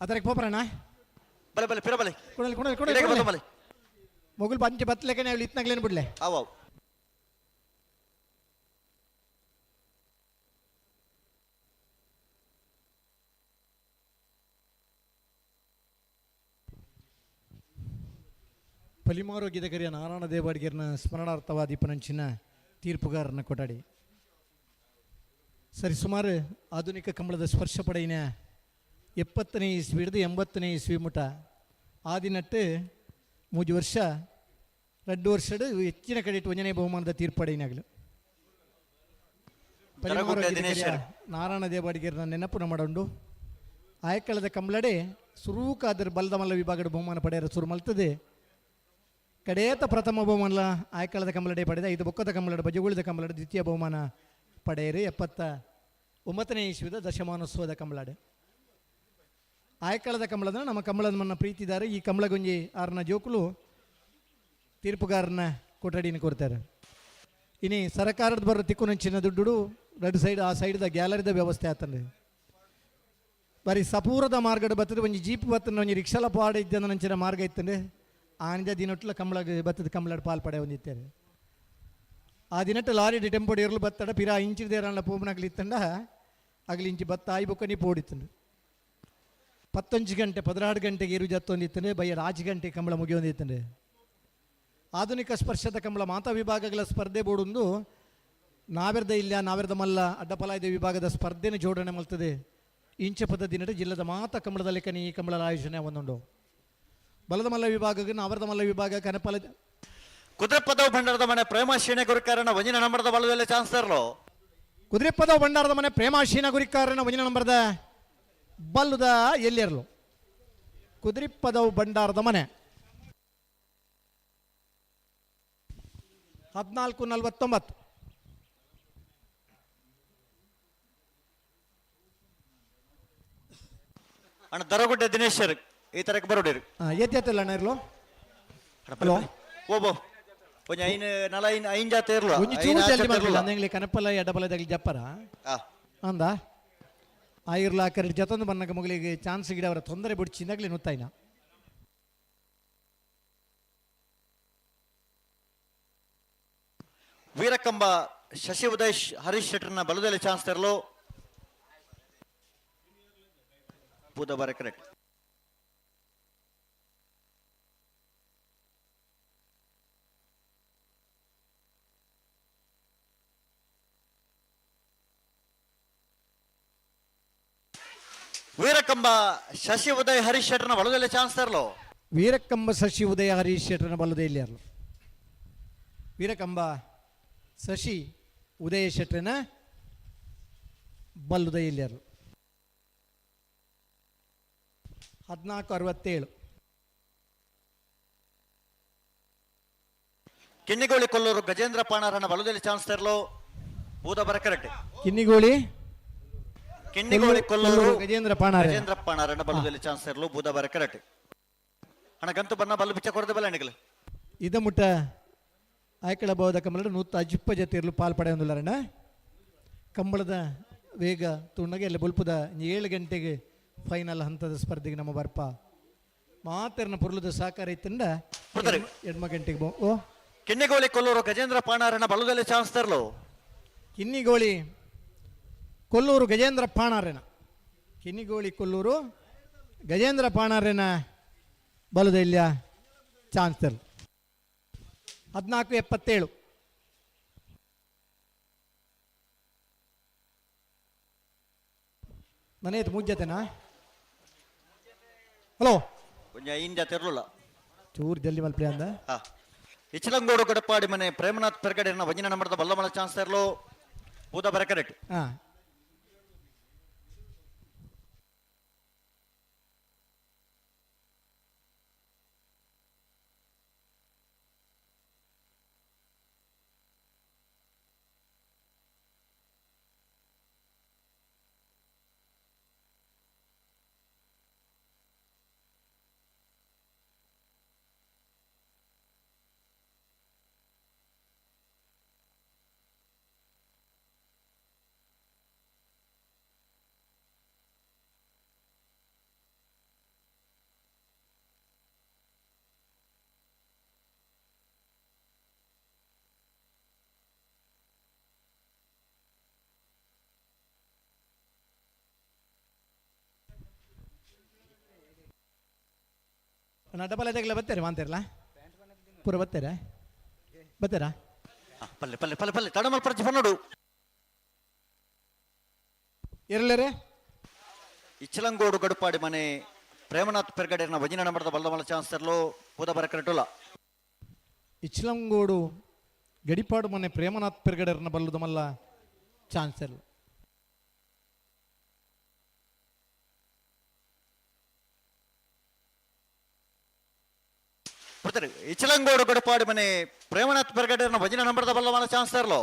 ಅದಕ್ಕೆ ಹೋಗ್ಬರೋಣ ಬಲೆ ಪಿರಬಲೆ ಕೊಡಲಿ ಮೊಗಲ್ ಪಂಚ ಬತ್ತಲೆಕ್ಕೆ ನಾವು ಇತ್ನಾಗ್ಲೇನು ಬಿಡ್ಲೆ ಅವ ಪಲಿಮಾರು ಗಿದಕರಿಯ ನಾರಾಯಣ ದೇವಾಡಿಗರ್ನ ಸ್ಮರಣಾರ್ಥವಾದ ಪನಂಚಿನ ತೀರ್ಪುಗಾರನ ಕೊಠಡಿ ಸರಿ ಸುಮಾರು ಆಧುನಿಕ ಕಂಬಳದ ಸ್ಪರ್ಶ ಪಡೆಯಿನ 70ನೇ ಇಸ್ವಿ ಹಿಡಿದು 80ನೇ ಇಸ್ವಿ ಮುಟ ಆದಿನಟ್ಟು 3 ವರ್ಷ 2 ವರ್ಷದ ಹೆಚ್ಚಿನ ಕಡೆಟ್ ಒಂಜನೇ ಬಹುಮಾನದ ತೀರ್ಪಡೆಯಿನಾಗಲು ನಾರಾಯಣ ದೇವಾಡಿಗರ್ನ ನೆನಪು ಮಾಡೋಂಡು ಆಯಕ್ಕಳದ ಕಂಬಳಡೆ ಸುರೂಕಾದ್ರ ಬಲದ ಮಲ್ಲ ವಿಭಾಗದ ಬಹುಮಾನ ಪಡೆಯರ ಸುರು ಮಲ್ತದೆ ಕಡೇತ ಪ್ರಥಮ ಬಹುಮಾನ ಆಯಕ್ಕಳದ ಕಂಬಳಡೆ ಪಡೆದ 5 ಬೊಕ್ಕದ ಕಂಬಳಡ ಬಜಗುಳಿದ ಕಂಬಳಡ ದ್ವಿತೀಯ ಬಹುಮಾನ ಪಡೆಯರು 79ನೇ ಇಸ್ವಿದ ದಶಮಾನೋತ್ಸವದ ಕಂಬಳಡೆ ಆಯಕ್ಕಳದ ಕಂಬಳದ ನಮ್ಮ ಕಂಬಳದ ಮನ್ನ ಪ್ರೀತಿದಾರೆ ಈ ಕಂಬಳಗೊಂಜಿ ಆರ್ನ ಜೋಕುಲು ತೀರ್ಪುಗಾರನ ಕೊಠಡಿನ ಕೊಡ್ತಾರೆ ಇನಿ ಸರ್ಕಾರದ ಬರೋ ತಿಕ್ಕುನಂಚಿನ ದುಡ್ಡು 2 ಸೈಡ್ ಆ ಸೈಡ್ದ ಗ್ಯಾಲರಿದ ವ್ಯವಸ್ಥೆ ಆತಂದ್ರೆ ಬರೀ ಸಪೂರದ ಮಾರ್ಗದ ಬತ್ತದ ಒಂಜಿ ಜೀಪ್ ಬತ್ತನ ಒಂಜಿ ರಿಕ್ಷಾಲ ಪಾಡ ಇದ್ದ ನಂಚಿನ ಮಾರ್ಗ ಇತ್ತಂದ್ರೆ ಆನಿದ ದಿನೊಟ್ಲ ಕಂಬಳ ಬತ್ತದ ಕಂಬಳದ ಪಾಲ್ ಪಡೆ ಹೊಂದಿತ್ತೇವೆ ಆ ದಿನಟ್ಟು ಲಾರಿ ಟೆಂಪೋ ಇರಲು ಬತ್ತಡ ಪಿರಾ ಇಂಚಿದೇರಲ್ಲ ಪೋಮನಾಗ್ಲಿ ಇತ್ತಂಡ ಆಗ್ಲಿ ಇಂಚಿ ಬತ್ತ ಆಯ್ ಬೊಕ್ಕ ನೀ ಪೋಡಿತ್ತಂಡು 15 ಗಂಟೆ 16 ಗಂಟೆಗೆ ಇರು ಜತ್ತೊಂದಿತ್ತಂದ್ರೆ ಬಯ್ಯ 8 ಗಂಟೆ ಕಂಬಳ ಮುಗಿಯೊಂದಿತ್ತಂದ್ರೆ ಆಧುನಿಕ ಸ್ಪರ್ಶದ ಕಂಬಳ ಮಾತಾ ವಿಭಾಗಗಳ ಸ್ಪರ್ಧೆ ಬೋಡೊಂದು ನಾವೆರ್ದ ಮಲ್ಲ ಅಡ್ಡಪಲಾಯ್ದ ವಿಭಾಗದ ಸ್ಪರ್ಧೆನ ಜೋಡಣೆ ಮಲ್ತದೆ ಇಂಚಪದ ದಿನದ ಜಿಲ್ಲದ ಮಾತಾ ಕಂಬಳದ ಲೆಕ್ಕನಿ ಈ ಕಂಬಳದ ಆಯೋಜನೆ ಒಂದುಂಡು ಬಲದ ಮಲ್ಲ ವಿಭಾಗಕ್ಕೆ ನಾವೆರ್ದ ಮಲ್ಲ ವಿಭಾಗ ಕನಪಲ ಕುದುರೆಪದವ ಭಂಡಾರದ ಮನೆ ಪ್ರೇಮಾಶೀನೆ ಗುರಿಕಾರನ ಒಂಜಿನ ನಂಬರದ ಬಲದಲ್ಲಿ ಚಾನ್ಸ್ ತರಲು ಕುದುರೆಪದವ ಭಂಡಾರದ ಮನೆ ಪ್ರೇಮಾಶೀನ ಗುರಿಕಾರನ ಒಂಜಿನ ನಂಬರದ ಬಲ್ಲುದ ಎಲ್ಲಿರಲು ಕುದುರೆಪದವ ಭಂಡಾರದ ಮನೆ 14:49 ಅಣ್ಣ ದರಗುಡ್ಡೆ ದಿನೇಶ್ ಈ ತರಕ್ಕೆ ಬರೋಡಿರು ಎತ್ತಿಲ್ಲ ಅಣ್ಣ ಇರ್ಲು ಹಲೋ ಓಬೋ ಒಂಜ ಐನ್ ಜಾತೆ ಇರ್ಲು ಅಂದಂಗ್ಲಿ ಕನಪಲ ಎಡಪಲದಾಗಲಿ ಜಪ್ಪರ ಅಂದ ಆಯಿರ್ಲ ಕರೆಕ್ಟ್ ಜತೊಂದು ಬನ್ನಕ ಮಗಳಿಗೆ ಚಾನ್ಸ್ ಗಿಡ ಅವರ ತೊಂದರೆ ಬಿಡ್ಚಿಂದಾಗ್ಲಿ ನುತ್ತಾಯ್ನ ವೀರಕಂಬ ಶಶಿ ಉದಯ್ ಹರೀಶ್ ಶೆಟ್ಟರ್ನ ಬಲದಲ್ಲಿ ಚಾನ್ಸ್ ತರಲು ಬುಧವಾರ ಕರೆಕ್ಟ್ ವೀರಕಂಬ ಶಶಿ ಉದಯ್ ಹರೀಶ್ ಶೆಟ್ಟರ್ನ ಬಲದಲ್ಲಿ ಚಾನ್ಸ್ ತರಲು ವೀರಕಂಬ ಶಶಿ ಉದಯ ಹರೀಶ್ ಶೆಟ್ಟರ್ನ ಬಲದಲ್ಲಿ ಯಾರು ವೀರಕಂಬ ಶಶಿ ಉದಯ ಶೆಟ್ಟರ್ನ ಬಲ್ಲುದಯಲ್ಲಿ ಯಾರು 1467 ಕಿನ್ನಿಗೋಳಿ ಕೊಲ್ಲೂರು ಗಜೇಂದ್ರ ಪಾಣಾರನ ಬಲದಲ್ಲಿ ಚಾನ್ಸ್ ತರಲು ಬೂದ ಬರಕರಟೆ ಕಿನ್ನಿಗೋಳಿ ಕೊಲ್ಲೂರು ಗಜೇಂದ್ರ ಪಾಣಾರನ ಬಲದಲ್ಲಿ ಚಾನ್ಸ್ ತರಲು ಬೂದ ಬರಕರಟೆ ಹಣ ಗಂತು ಬನ್ನ ಬಲ್ಲು ಬಿಚ್ಚ ಕೊಡದೆ ಬಲ್ಲ ಎಣಿಗಲು ಇದ ಮುಟ್ಟ ಆಯ್ಕಳ ಬಹುದ ಕಮಲ ನೂತ ಅಜಿಪ್ಪ ಜೊತೆಯಲ್ಲೂ ಪಾಲ್ಪಡೆಯೊಂದಿಲ್ಲರಣ್ಣ ಕಂಬಳದ ವೇಗ ತುಣ್ಣಗೆ ಎಲ್ಲ ಬುಲ್ಪುದ 7 ಗಂಟೆಗೆ ಫೈನಲ್ ಹಂತದ ಸ್ಪರ್ಧೆಗೆ ನಮ್ಮ ಬರ್ಪ ಮಾತೆರ್ನ ಪುರ್ಲದ ಸಹಕಾರ ಇತ್ತಂಡ 2 ಗಂಟೆಗೆ ಓ ಕಿನ್ನಿಗೋಳಿ ಕೊಲ್ಲೂರು ಗಜೇಂದ್ರ ಪಾಣಾರನ ಬಲದಲ್ಲಿ ಚಾನ್ಸ್ ತರಲು ಕಿನ್ನಿಗೋಳಿ ಕೊಲ್ಲೂರು ಗಜೇಂದ್ರ ಪಾಣಾರೆನ ಕಿನ್ನಿಗೋಳಿ ಕೊಲ್ಲೂರು ಗಜೇಂದ್ರ ಪಾಣಾರೆನ ಬಲದಲ್ಲಿಯ ಚಾನ್ಸ್ ತರಲು 1477 ಮನೆಯದು ಮುಜ್ಜತೆನಾ ಹಲೋ ಕೊಂಚ ಇಂಜ ತೆರಲಿಲ್ಲ ಚೂರು ಜಲ್ದಿ ಮಲ್ಪಡೆ ಅಂದ ಇಚ್ಚಲಂಗೋಡು ಗಡಪಾಡಿ ಮನೆ ಪ್ರೇಮನಾಥ್ ಪೆರ್ಗಡೆನ ವಂಜನ ನಂಬರದ ಬಲ್ಲಮಳ ಚಾನ್ಸ್ ತರಲು ಬೂದ ಬರಕರೆಟ್ ಹಾಂ ನಟಬಲದಾಗೆಲ್ಲ ಬರ್ತಾರೆ ಮಾಂತಿರಲ್ಲ ಪೂರ ಬರ್ತಾರೆ ಬರ್ತಾರಾ ಪಲ್ಲೆ ಪಲ್ಲೆ ಪಲ್ಲೆ ಪಲ್ಲೆ ತಡಮಲ್ ಪ್ರತಿ ಪನ್ನೋಡು ಇರಲರೆ ಇಚ್ಚಲಂಗೋಡು ಗಡುಪಾಡಿ ಮನೆ ಪ್ರೇಮನಾಥ್ ಪೆರ್ಗಡೆನ ವಂಜನ ನಂಬರದ ಬಲ್ಲಮಳ ಚಾನ್ಸ್ ತರಲು ಬೂದ ಬರಕರೆಟುಲ್ಲ ಇಚ್ಲಂಗೋಡು ಗಡಿಪಾಡು ಮನೆ ಪ್ರೇಮನಾಥ್ ಪೆರ್ಗಡೆರ್ನ ಬಲ್ಲುದು ಮಲ್ಲ ಚಾನ್ಸ್ ಇಲ್ಲ ಇಚ್ಚಲಂಗೋಡು ಗಡುಪಾಡಿ ಮನೆ ಪ್ರೇಮನಾಥ್ ಪೆರ್ಗಡೆರ್ನ ವಂಜನ ನಂಬರದ ಬಲ್ಲಮಳ ಚಾನ್ಸ್ ತರಲು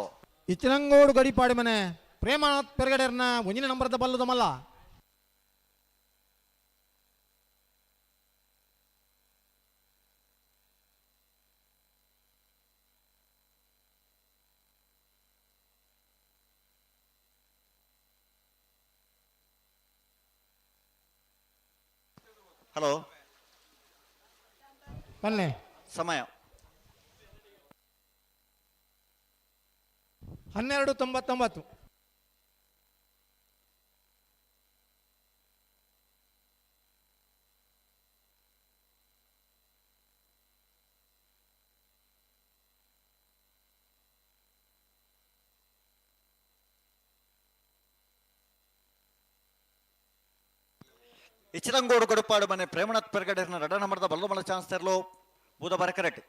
ಇಚ್ಲಂಗೋಡು ಗಡಿಪಾಡಿ ಮನೆ ಪ್ರೇಮನಾಥ್ ಪೆರ್ಗಡೆರ್ನ ವಂಜನ ನಂಬರದ ಬಲ್ಲುದು ಮಲ್ಲ ಹಲೋ ಬನ್ನಿ ಸಮಯ 12:99 ಇಚ್ಚಲಂಗೋಡು ಗಡುಪಾಡು ಮನೆ ಪ್ರೇಮನಾಥ್ ಪೆರ್ಗಡೆರ್ನ ರಡ ನಂಬರದ ಬಲ್ಲಮಳ ಚಾನ್ಸ್ ತರಲು ಬೂದ ಬರಕರೆಟ್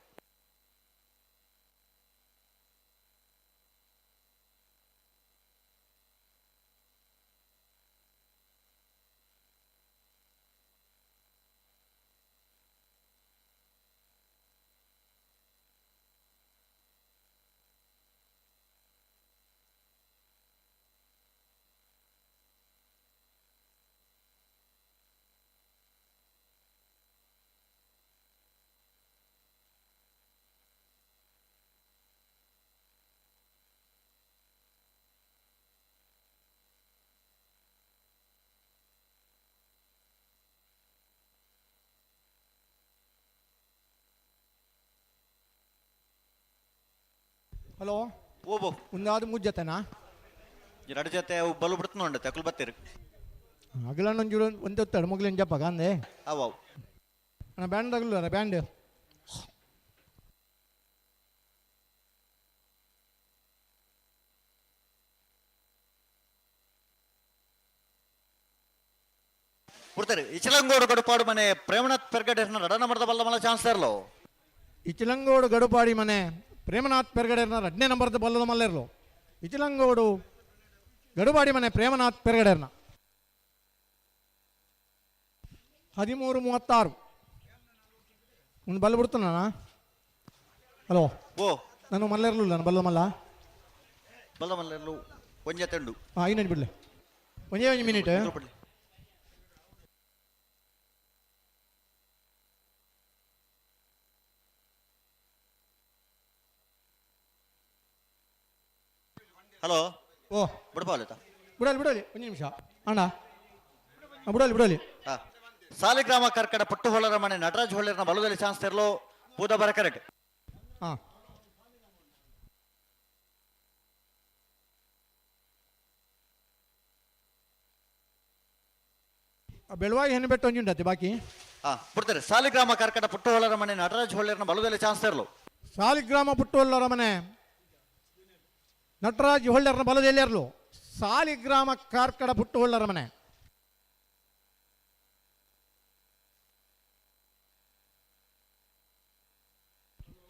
ಹಲೋ ಓಬೋ ಒಂದಾದ ಮುಜ್ಜತೆನಾ ಎರಡು ಜೊತೆ ಅವು ಬಲು ಬಿಡ್ತು ನೋಡ ತಕಲ್ ಬತ್ತೀರಿ ಅಗಲನ್ನೊಂಜೂರು ಒಂದು ಹೊತ್ತಾಡು ಮುಗಿಲಿನ ಜಪ್ಪ ಕಾಂದೆ ಅವು ಅಣ್ಣ ಬ್ಯಾಂಡ್ ಆಗಲ್ಲ ಬ್ಯಾಂಡ್ ಕೊಡ್ತಾರೆ ಇಚಲಂಗೋಡು ಗಡುಪಾಡು ಮನೆ ಪ್ರೇಮನಾಥ್ ಪೆರ್ಗಡೆರ್ನ ರಡನ ಮರದ ಬಲ್ಲ ಮಲ್ಲ ಚಾನ್ಸ್ ಇರಲು ಇಚಲಂಗೋಡು ಗಡುಪಾಡಿ ಮನೆ ಪ್ರೇಮನಾಥ್ ಪೆರ್ಗಡೆರ್ನ 2ನೇ ನಂಬರ್ದ ಬಲ್ಲದ ಮಲ್ಲ ಇರಲು ಇಚಲಂಗೋಡು ಗಡುಪಾಡಿ ಮನೆ ಪ್ರೇಮನಾಥ್ ಪೆರ್ಗಡೆರ್ನ 13:36 ಒಂದು ಬಲ್ಲ ಬಿಡ್ತಾನ ಹಲೋ ಓ ನಾನು ಮಲ್ಲ ಇರಲಿಲ್ಲ ನಾನು ಬಲ್ಲದ ಮಲ್ಲ ಬಲ್ಲಮಲ್ಲೆಲ್ಲೂ ಒಂಜೆ ತೆಂಡು ಹಾಂ ಐದು ಬಿಡಲಿ ಒಂದೇ ಮಿನಿಟ್ ಹಲೋ ಓ ಬಿಡಬಾಲ ಬಿಡಲಿ ಒಂದು ನಿಮಿಷ ಅಣ್ಣ ಬಿಡಲಿ ಹಾ ಸಾಲಿಗ್ರಾಮ ಕರ್ಕಡ ಪುಟ್ಟು ಹೊಳ್ಳರ ಮನೆ ನಟರಾಜ್ ಹೊಳ್ಳೆರ್ನ ಬಲದಲ್ಲಿ ಚಾನ್ಸ್ ತೆರಲು ಬೂದ ಬರ ಕರೆಕ್ಟ್ ಹಾಂ ಬೆಳವಾಗಿ ಹೆಣ್ಣು ಒಂಜುಂಡತ್ತೆ ಬಾಕಿ ಹಾ ಬಿಡ್ತಾರೆ ಸಾಲಿಗ್ರಾಮ ಕರ್ಕಡ ಪುಟ್ಟು ಹೊಳ್ಳರ ಮನೆ ನಟರಾಜ್ ಹೊಳ್ಳೆರ್ನ ಬಲದಲ್ಲಿ ಚಾನ್ಸ್ ತೆರಲು ಸಾಲಿಗ್ರಾಮ ಪುಟ್ಟುವಲ್ಲರ ಮನೆ ನಟರಾಜ್ ಹೊಳ್ಳರ್ನ ಬಲದಲ್ಲಿ ಇರಲು ಸಾಲಿಗ್ರಾಮ ಕಾರ್ಕಡ ಪುಟ್ಟುವಲ್ಲರ ಮನೆ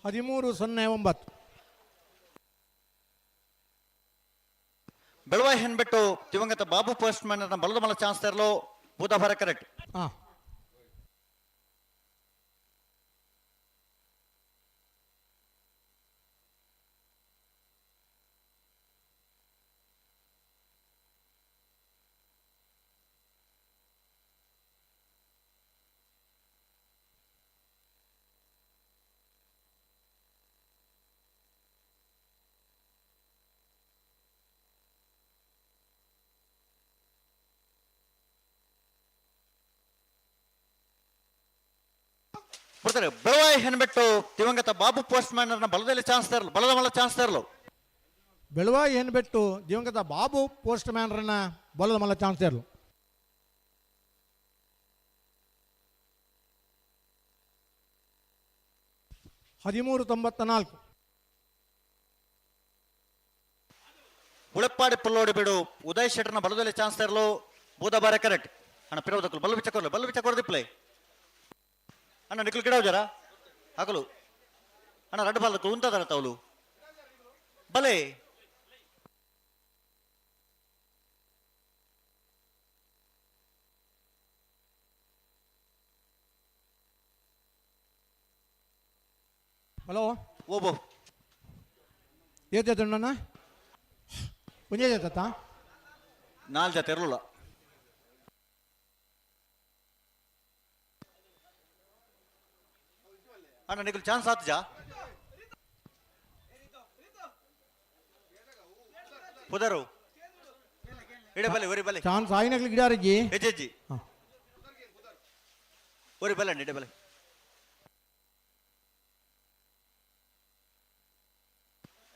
(13:09) ಬೆಳವಾಯಿ ಹೆಣ್ಬಿಟ್ಟು ದಿವಂಗತ ಬಾಬು ಪೋಸ್ಟ್ ಮ್ಯಾನ್ ಬಲದ ಮಲ ಚಾನ್ಸ್ ತೆರಲು ಬೂದ ಬರ ಕರೆಕ್ಟ್ ಹಾಂ ಬಿಡ್ತಾರೆ ಬೆಳವಾಯಿ ಹೆಣ್ಬಿಟ್ಟು ದಿವಂಗತ ಬಾಬು ಪೋಸ್ಟ್ ಮ್ಯಾನ್ ಬಲದಲ್ಲಿ ಚಾನ್ಸ್ ತೆರಲು ಬಲದ ಮಲ ಚಾನ್ಸ್ ತೆರಲು ಬೆಳವಾಗಿ ಹೆಣ್ಬಿಟ್ಟು ದಿವಂಗತ ಬಾಬು ಪೋಸ್ಟ್ ಮ್ಯಾನ್ರನ್ನ ಬಲದ ಮಲ್ಲ ಚಾನ್ಸ್ ಇರಲು (13:94) ಉಳಪ್ಪಾಡಿ ಪುಲ್ಲೋಡಿ ಬಿಡು ಉದಯ್ ಶೆಟ್ಟರ್ನ ಬಲದಲ್ಲಿ ಚಾನ್ಸ್ ತೆರಲು ಬೂದ ಬಾರ ಕರೆಕ್ಟ್ ಅಣ್ಣ ಪಿರೋದಕ್ಕಲು ಬಲ್ಲು ಬಿಚ್ಚ ಕೊರದಿಪ್ಲೈ ಅಣ್ಣ ನಿಖಲ್ ಗಿಡ ಜರ ಹಾಕಲು ಅಣ್ಣ ರಡ್ಡು ಬಾಲಕ್ಕಲು ಉಂಟದರ ತವಲು ಬಲೆ ಹಲೋ ಓಬೋ ಏತ್ ಅಣ್ಣ ಒಂದೇ ಜೊತೆ 4 ಜೊತೆ ಇರಲಿಲ್ಲ ಅಣ್ಣ ನಿಖಲ್ ಚಾನ್ಸ್ ಆತ ಜಾ ಪುದರು ಇಡೆ ಬಲೆ ಒರಿ ಬಲೆ ಚಾನ್ಸ್ ಆಯ್ನಗ್ಲಿ ಗಿಡಾರಜ್ಜಿ ಹೆಜ್ಜೆಜ್ಜಿ ಒರಿ ಬಲೆ ಇಡೆ ಬಲೆ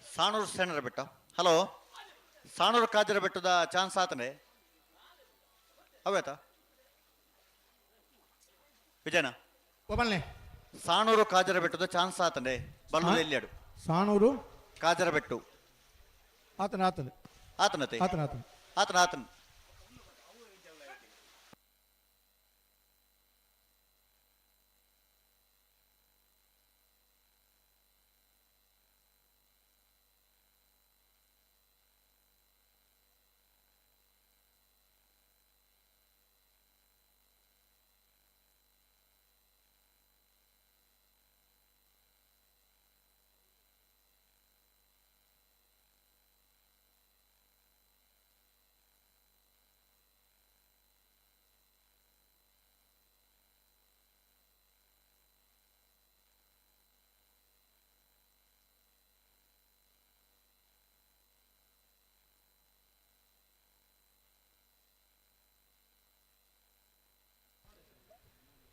ಸಾಣೂರು ಸೇನರ ಬೆಟ್ಟ ಹಲೋ ಸಾಣೂರು ಕಾಜರ ಬೆಟ್ಟದ ಚಾನ್ಸ್ ಆತನೆ ಅವೇತ ವಿಜಯನ ಒಬ್ಬನೇ ಸಾಣೂರು ಕಾಜರ ಬೆಟ್ಟದ ಚಾನ್ಸ್ ಆತನೆ ಬಲ್ಲು ಎಲ್ಲಿಯಾಡು ಸಾಣೂರು ಕಾಜರ ಬೆಟ್ಟು ಆತನತೆ ಆತನ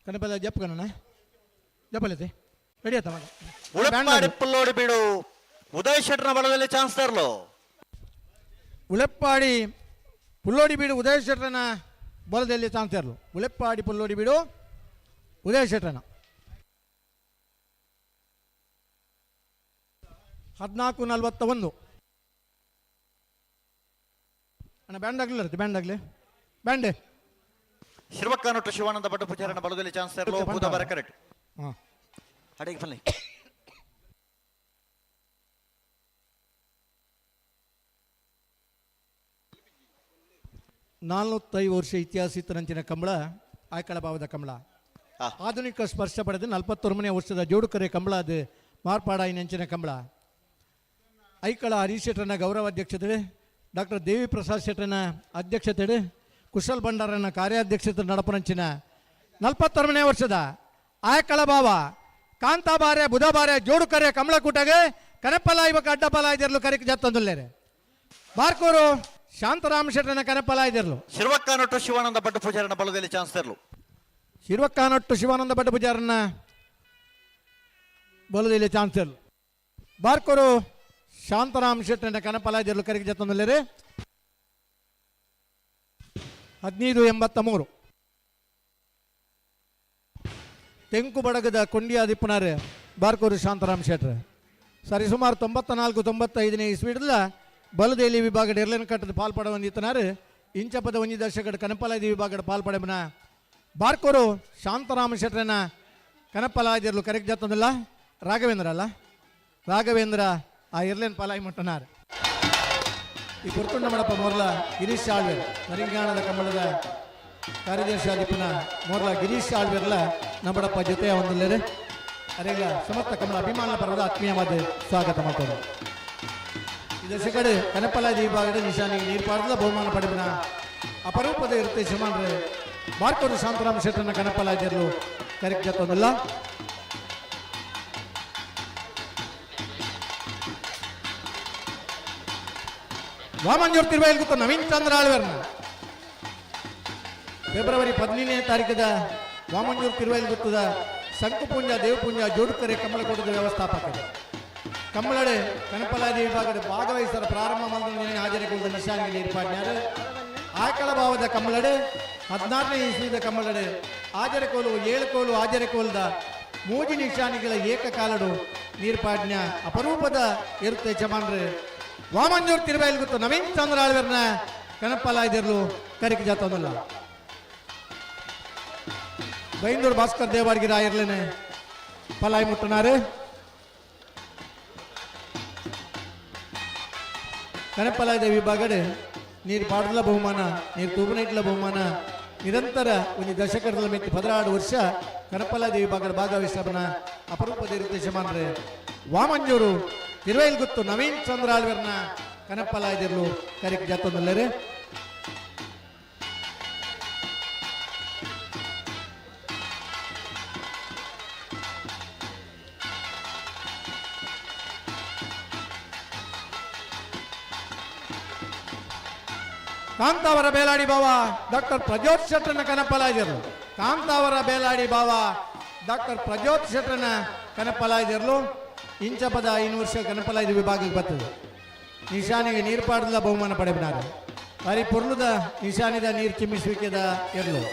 ಕನಪಲ್ಲ ಜಪ್ ಕಣ ಜಪ್ಪಲತೆ ರೆಡಿ ಆತ ಉಳಪ್ಪಾಡಿ ಪುಲ್ಲೋಡಿ ಬಿಡು ಉದಯ್ ಶೆಟ್ಟರ್ನ ಬಲದಲ್ಲಿ ಚಾನ್ಸ್ ತರಲು ಉಳೆಪ್ಪಾಡಿ ಪುಲ್ಲೋಡಿ ಬೀಡು ಉದಯ ಶೆಟ್ಟರನ ಬಲದಲ್ಲಿ ಚಾನ್ಸ್ ತರಲು ಉಳೆಪ್ಪಾಡಿ ಪುಲ್ಲೋಡಿ ಬೀಡು ಉದಯ ಶೆಟ್ಟರನ 14:41 ಅಣ್ಣ ಬ್ಯಾಂಡ್ ಆಗಲಿಲ್ಲ ಬ್ಯಾಂಡ್ ಆಗಲಿ ಬ್ಯಾಂಡೆ ಶಿರ್ವಕ್ಕನೊಟ್ಟು ಶಿವಾನಂದ ಭಟ್ ಪೂಜಾರನ ಬಲದಲ್ಲಿ ಚಾನ್ಸ್ ತರಲು ಬುಧವಾರ ಕರೆಕ್ಟ್ ಹಾಂ ಅಡಿಗೆ ಬನ್ನಿ. ನಾಲ್ವತ್ತೈದು ವರ್ಷ ಇತಿಹಾಸ ಇತ್ತನಂಚಿನ ಕಂಬಳ ಆಯ್ಕಳ ಭಾವದ ಕಂಬಳ ಆಧುನಿಕ ಸ್ಪರ್ಶ ಪಡೆದು 41ನೇ ವರ್ಷದ ಜೋಡುಕರೆ ಕಂಬಳ ಅದು ಮಾರ್ಪಾಡಾಯಿ ನೆಂಚಿನ ಕಂಬಳ ಐಕಳ ಹರೀಶ್ ಶೆಟ್ಟರನ ಗೌರವಾಧ್ಯಕ್ಷತೆ ಡಾಕ್ಟರ್ ದೇವಿ ಪ್ರಸಾದ್ ಶೆಟ್ಟರನ ಅಧ್ಯಕ್ಷತೆ ಕುಶಲ್ ಭಂಡಾರನ ಕಾರ್ಯಾಧ್ಯಕ್ಷತೆ ನಡಪನಂಚಿನ 41ನೇ ವರ್ಷದ ಆಯ್ಕಳ ಭಾವ ಕಾಂತಾಬಾರೆ ಬುಧಬಾರೆ ಜೋಡುಕರೆ ಕಂಬಳಕೂಟಗೆ ಕನಪಲ ಇವಾಗ ಅಡ್ಡಪಲ ಇದಿರಲು ಕರೆಕ್ ಜತ್ತೊಂದುಲ್ಲೇರೆ ಬಾರ್ಕೂರು ಶಾಂತರಾಮ್ ಶೆಟ್ಟರನ ಕನಪಲ ಇದಿರಲು ಶಿರ್ವಕ್ಕನೊಟ್ಟು ಶಿವಾನಂದ ಭಟ್ ಪೂಜಾರನ ಬಲದಲ್ಲಿ ಚಾನ್ಸ್ ತರಲು ಶಿರ್ವಕ್ಕನೊಟ್ಟು ಶಿವಾನಂದ ಭಟ್ ಪೂಜಾರನ ಬಲದಲ್ಲಿ ಚಾನ್ಸ್ ಇರಲು ಬಾರ್ಕೂರು ಶಾಂತರಾಮ್ ಶೆಟ್ಟರನ ಕನಪಲ ಇದಿರಲು ಕರೆಕ್ ಜತ್ತೊಂದುಲ್ಲೇರೆ 1583 ತೆಂಕು ಬಡಗದ ಕೊಂಡಿಯ ದಿಪ್ಪನಾರೆ ಬಾರ್ಕೂರು ಶಾಂತರಾಮ್ ಶೆಟ್ರ ಸರಿಸುಮಾರು 94-95ನೇ ಇಸ್ವಿಡಲ್ಲ ಬಲದೇಲಿ ವಿಭಾಗದ ಎರ್ಲೆನ್ ಕಟ್ಟದ ಪಾಲ್ಪಡ ಹೊಂದಿತ್ತನಾರು ಇಂಚಪದ ಒಂಜಿ ದರ್ಶಕದ ಕನಪಲಾದಿ ವಿಭಾಗದ ಪಾಲ್ಪಡೆಬನ ಬಾರ್ಕೂರು ಶಾಂತರಾಮ ಶೆಟ್ರನ ಕನಪಲಾದಿರ್ಲು ಕರೆಕ್ಟ್ ಜತ್ತೊಂದಿಲ್ಲ ರಾಘವೇಂದ್ರ ಅಲ್ಲ ರಾಘವೇಂದ್ರ ಆ ಎರ್ಲೆನ್ ಪಲಾಯಿ ಮುಟ್ಟನಾರು ಈ ಪುರ್ತುಂಡ ಮಡಪ ಮೊರ್ಲ ಗಿರೀಶ್ ಆಳ್ವೇರ್ ನರಿಂಗಾಣದ ಕಂಬಳದ ಕಾರ್ಯದರ್ಶಿಯಾದಿಪ್ಪನ ಮೊರ್ಲ ಗಿರೀಶ್ ಆಳ್ವೇರ್ಲ ನಮ್ಮಡಪ್ಪ ಜೊತೆಯ ಒಂದಲ್ಲೇ ಅರೆಗ ಸಮರ್ಥ ಕಮಲ ಅಭಿಮಾನ ಪರ್ವದ ಆತ್ಮೀಯವಾದ ಸ್ವಾಗತ ಮಾಡ್ತಾರೆ ಇದು ಸೆಕಡೆ ಕನಪಲಾದಿ ವಿಭಾಗದ ನಿಶಾನಿಗೆ ನೀರು ಪಾಡದ ಬಹುಮಾನ ಪಡೆದ ಅಪರೂಪದ ಇರುತ್ತೆ ಶಮಾನ್ರೆ ಬಾರ್ಕೂರು ಶಾಂತರಾಮ ಶೆಟ್ಟರನ ಕನಪಲಾದಿಯರು ಕರೆಕ್ಟ್ ಜತ್ತೊಂದಲ್ಲ ವಾಮಂಜೂರ್ ತಿರುವಾಯಿಲ್ ಗೊತ್ತು ನವೀನ್ ಚಂದ್ರ ಆಳ್ವೇರ್ನ ಫೆಬ್ರವರಿ 15ನೇ ತಾರೀಕದ ವಾಮಂಜೂರ್ ತಿರುವಾಯಿಲ್ ಗೊತ್ತದ ಶಂಕುಪುಂಜ ದೇವಪುಂಜ ಜೋಡುಕರೆ ಕಮಲಕೋಟದ ವ್ಯವಸ್ಥಾಪಕರು ಕಮ್ಮಳಡೆ ಕನಪಲಾದಿ ವಿಭಾಗದ ಭಾಗವಹಿಸರ ಪ್ರಾರಂಭ ಮಾಡಿದ ಹಾಜರಿಕೊಳ್ಳದ ನಿಶಾನಿಗೆ ಏರ್ಪಾಡ್ಯಾರ ಆಕಳ ಭಾವದ ಕಮ್ಮಳಡೆ 16ನೇ ಇಸ್ವಿದ ಕಮ್ಮಳಡೆ ಹಾಜರಿಕೋಲು 7 ಕೋಲು ಹಾಜರಿಕೋಲ್ದ ಮೂಜಿ ನಿಶಾನಿಗಳ ಏಕಕಾಲಡು ನೀರ್ಪಾಡ್ಯ ಅಪರೂಪದ ಇರುತ್ತೆ ಚಮಾನ್ರೆ ವಾಮಂಜೂರ್ ತಿರುವಾಯಿಲ್ ಗೊತ್ತು ನವೀನ್ ಚಂದ್ರ ಆಳ್ವೇರ್ನ ಕನಪಲಾದಿರ್ಲು ಕರಿಕೆ ಜಾತೊಂದಲ್ಲ ಬೈಂದೂರು ಭಾಸ್ಕರ್ ದೇವಾಡ್ಗಿ ರಾಯರ್ಲೇನೆ ಪಲಾಯಿ ಮುಟ್ಟನಾರು ಕನಪಲಾಯದ ವಿಭಾಗಡೆ ನೀರು ಪಾಡಲ ಬಹುಮಾನ ನೀರು ತೂಬನೈಟ್ಲ ಬಹುಮಾನ ನಿರಂತರ ಒಂದು ದಶಕದ ಮಿತಿ 16 ವರ್ಷ ಕನಪಲಾಯದ ವಿಭಾಗದ ಭಾಗವಹಿಸಬನ ಅಪರೂಪದ ಇರುತ್ತೆ ಶಮಾನ್ರೆ ವಾಮಂಜೂರು ತಿರುವಾಯಿಲ್ ಗೊತ್ತು ನವೀನ್ ಚಂದ್ರ ಆಳ್ವೇರ್ನ ಕನಪಲಾಯದಿರ್ಲು ಕರಿಕೆ ಜಾತೊಂದಲ್ಲೇ ಕಾಂತಾವರ ಬೇಲಾಡಿ ಬಾವ ಡಾಕ್ಟರ್ ಪ್ರಜ್ಯೋತ್ ಶೆಟ್ಟರನ ಕನಪಲಾಯದಿರಲು ಕಾಂತಾವರ ಬೇಲಾಡಿ ಬಾವ ಡಾಕ್ಟರ್ ಪ್ರಜ್ಯೋತ್ ಶೆಟ್ಟರನ ಕನಪಲಾಯದಿರಲು ಇಂಚಪದ 5 ವರ್ಷ ಕನಪಲಾಯದ ವಿಭಾಗಕ್ಕೆ ಬರ್ತದೆ ನಿಶಾನಿಗೆ ನೀರು ಪಾಡದ ಬಹುಮಾನ ಪಡೆಬಿನಾರೆ ಬಾರಿ ಪುರ್ಲುದ ನಿಶಾನಿದ ನೀರು ಚಿಮ್ಮಿಸುವಿಕೆದ ಇರ್ಲು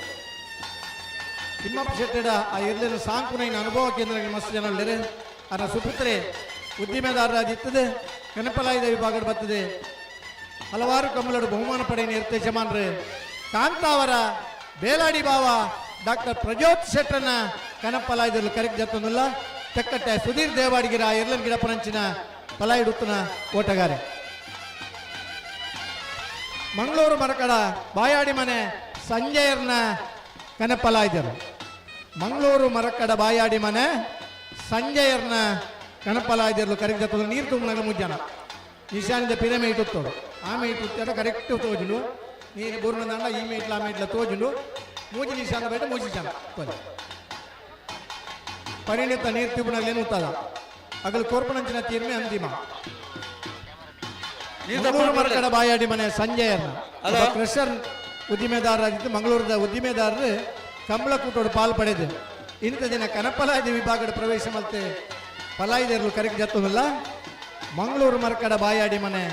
ತಿಮ್ಮಪ್ಪ ಶೆಟ್ಟಡ ಆ ಇರ್ಲಿನ ಸಾಂಕುನೈನ ಅನುಭವ ಕೇಂದ್ರ ಮಸ್ತ್ ಜನ ಇಲ್ಲರೆ ಅದರ ಸುಪುತ್ರೆ ಉದ್ದಿಮೆದಾರರಾದಿತ್ತದೆ ಕನಪಲಾಯದ ವಿಭಾಗದ ಬರ್ತದೆ ಹಲವಾರು ಕಮಲಡು ಬಹುಮಾನ ಪಡೆಯನ್ನು ಇರುತ್ತೆ ಜಮಾನ್ರೆ ಕಾಂತಾವರ ಬೇಲಾಡಿ ಬಾವ ಡಾಕ್ಟರ್ ಪ್ರಜ್ಯೋತ್ ಶೆಟ್ಟರನ ಕನಪಲಾಯದಲ್ಲಿ ಕರೆಕ್ಟ್ ಜತ್ತೊಂದಲ್ಲ ತೆಕ್ಕಟ್ಟೆ ಸುಧೀರ್ ದೇವಾಡಿಗಿರ ಎರ್ಲನ್ ಗಿಡಪನಂಚಿನ ಪಲಾಯಿಡುತ್ತನ ಓಟಗಾರೆ ಮಂಗಳೂರು ಮರಕಡ ಬಾಯಾಡಿ ಮನೆ ಸಂಜಯರ್ನ ಕನಪಲಾಯ್ದರು ಮಂಗಳೂರು ಮರಕಡ ಬಾಯಾಡಿ ಮನೆ ಸಂಜಯರ್ನ ಕನಪಲಾಯ್ದರು ಕರೆಕ್ಟ್ ಜತ್ತೊಂದು ನೀರು ತುಂಬನಾಗ ಮುಜ್ಜನ ನಿಶಾನಿದ ಪಿರಮೆ ಇಟ್ಟುತ್ತೋಡು ಆಮೆ ಇಟ್ಟು ಕರೆಕ್ಟ್ ತೋಜುಂಡು ನೀರು ಬೂರ್ನದಂಡ ಈ ಮೇಟ್ಲ ಆ ಮೇಟ್ಲ ತೋಜುಂಡು ಮೂಜಿ ನಿಶಾನ ಬೈಟ ಮೂಜಿ ಜನ ತೋಜು ಪರಿಣಿತ ನೀರು ತಿಬ್ಬನಲ್ಲಿ ನೂತದ ಅಗಲು ಕೋರ್ಪಣಂಚಿನ ತೀರ್ಮೆ ಅಂತಿಮ ಮರಕಡ ಬಾಯಾಡಿ ಮನೆ ಸಂಜಯರ್ನ ಕ್ರಷರ್ ಉದ್ದಿಮೆದಾರರಾಗಿದ್ದು ಮಂಗಳೂರದ ಉದ್ದಿಮೆದಾರರು ಕಂಬಳಕೂಟೋಡು ಪಾಲ್ ಪಡೆದು ಇಂಥ ದಿನ ಕನಪಲಾಯದ ವಿಭಾಗದ ಪ್ರವೇಶ ಮತ್ತೆ ಪಲಾಯಿದರ್ಲು ಕರೆಕ್ಟ್ ಜತ್ತೊಂದಲ್ಲ ಮಂಗಳೂರು ಮರಕಡ ಬಾಯಾಡಿ ಮನೆ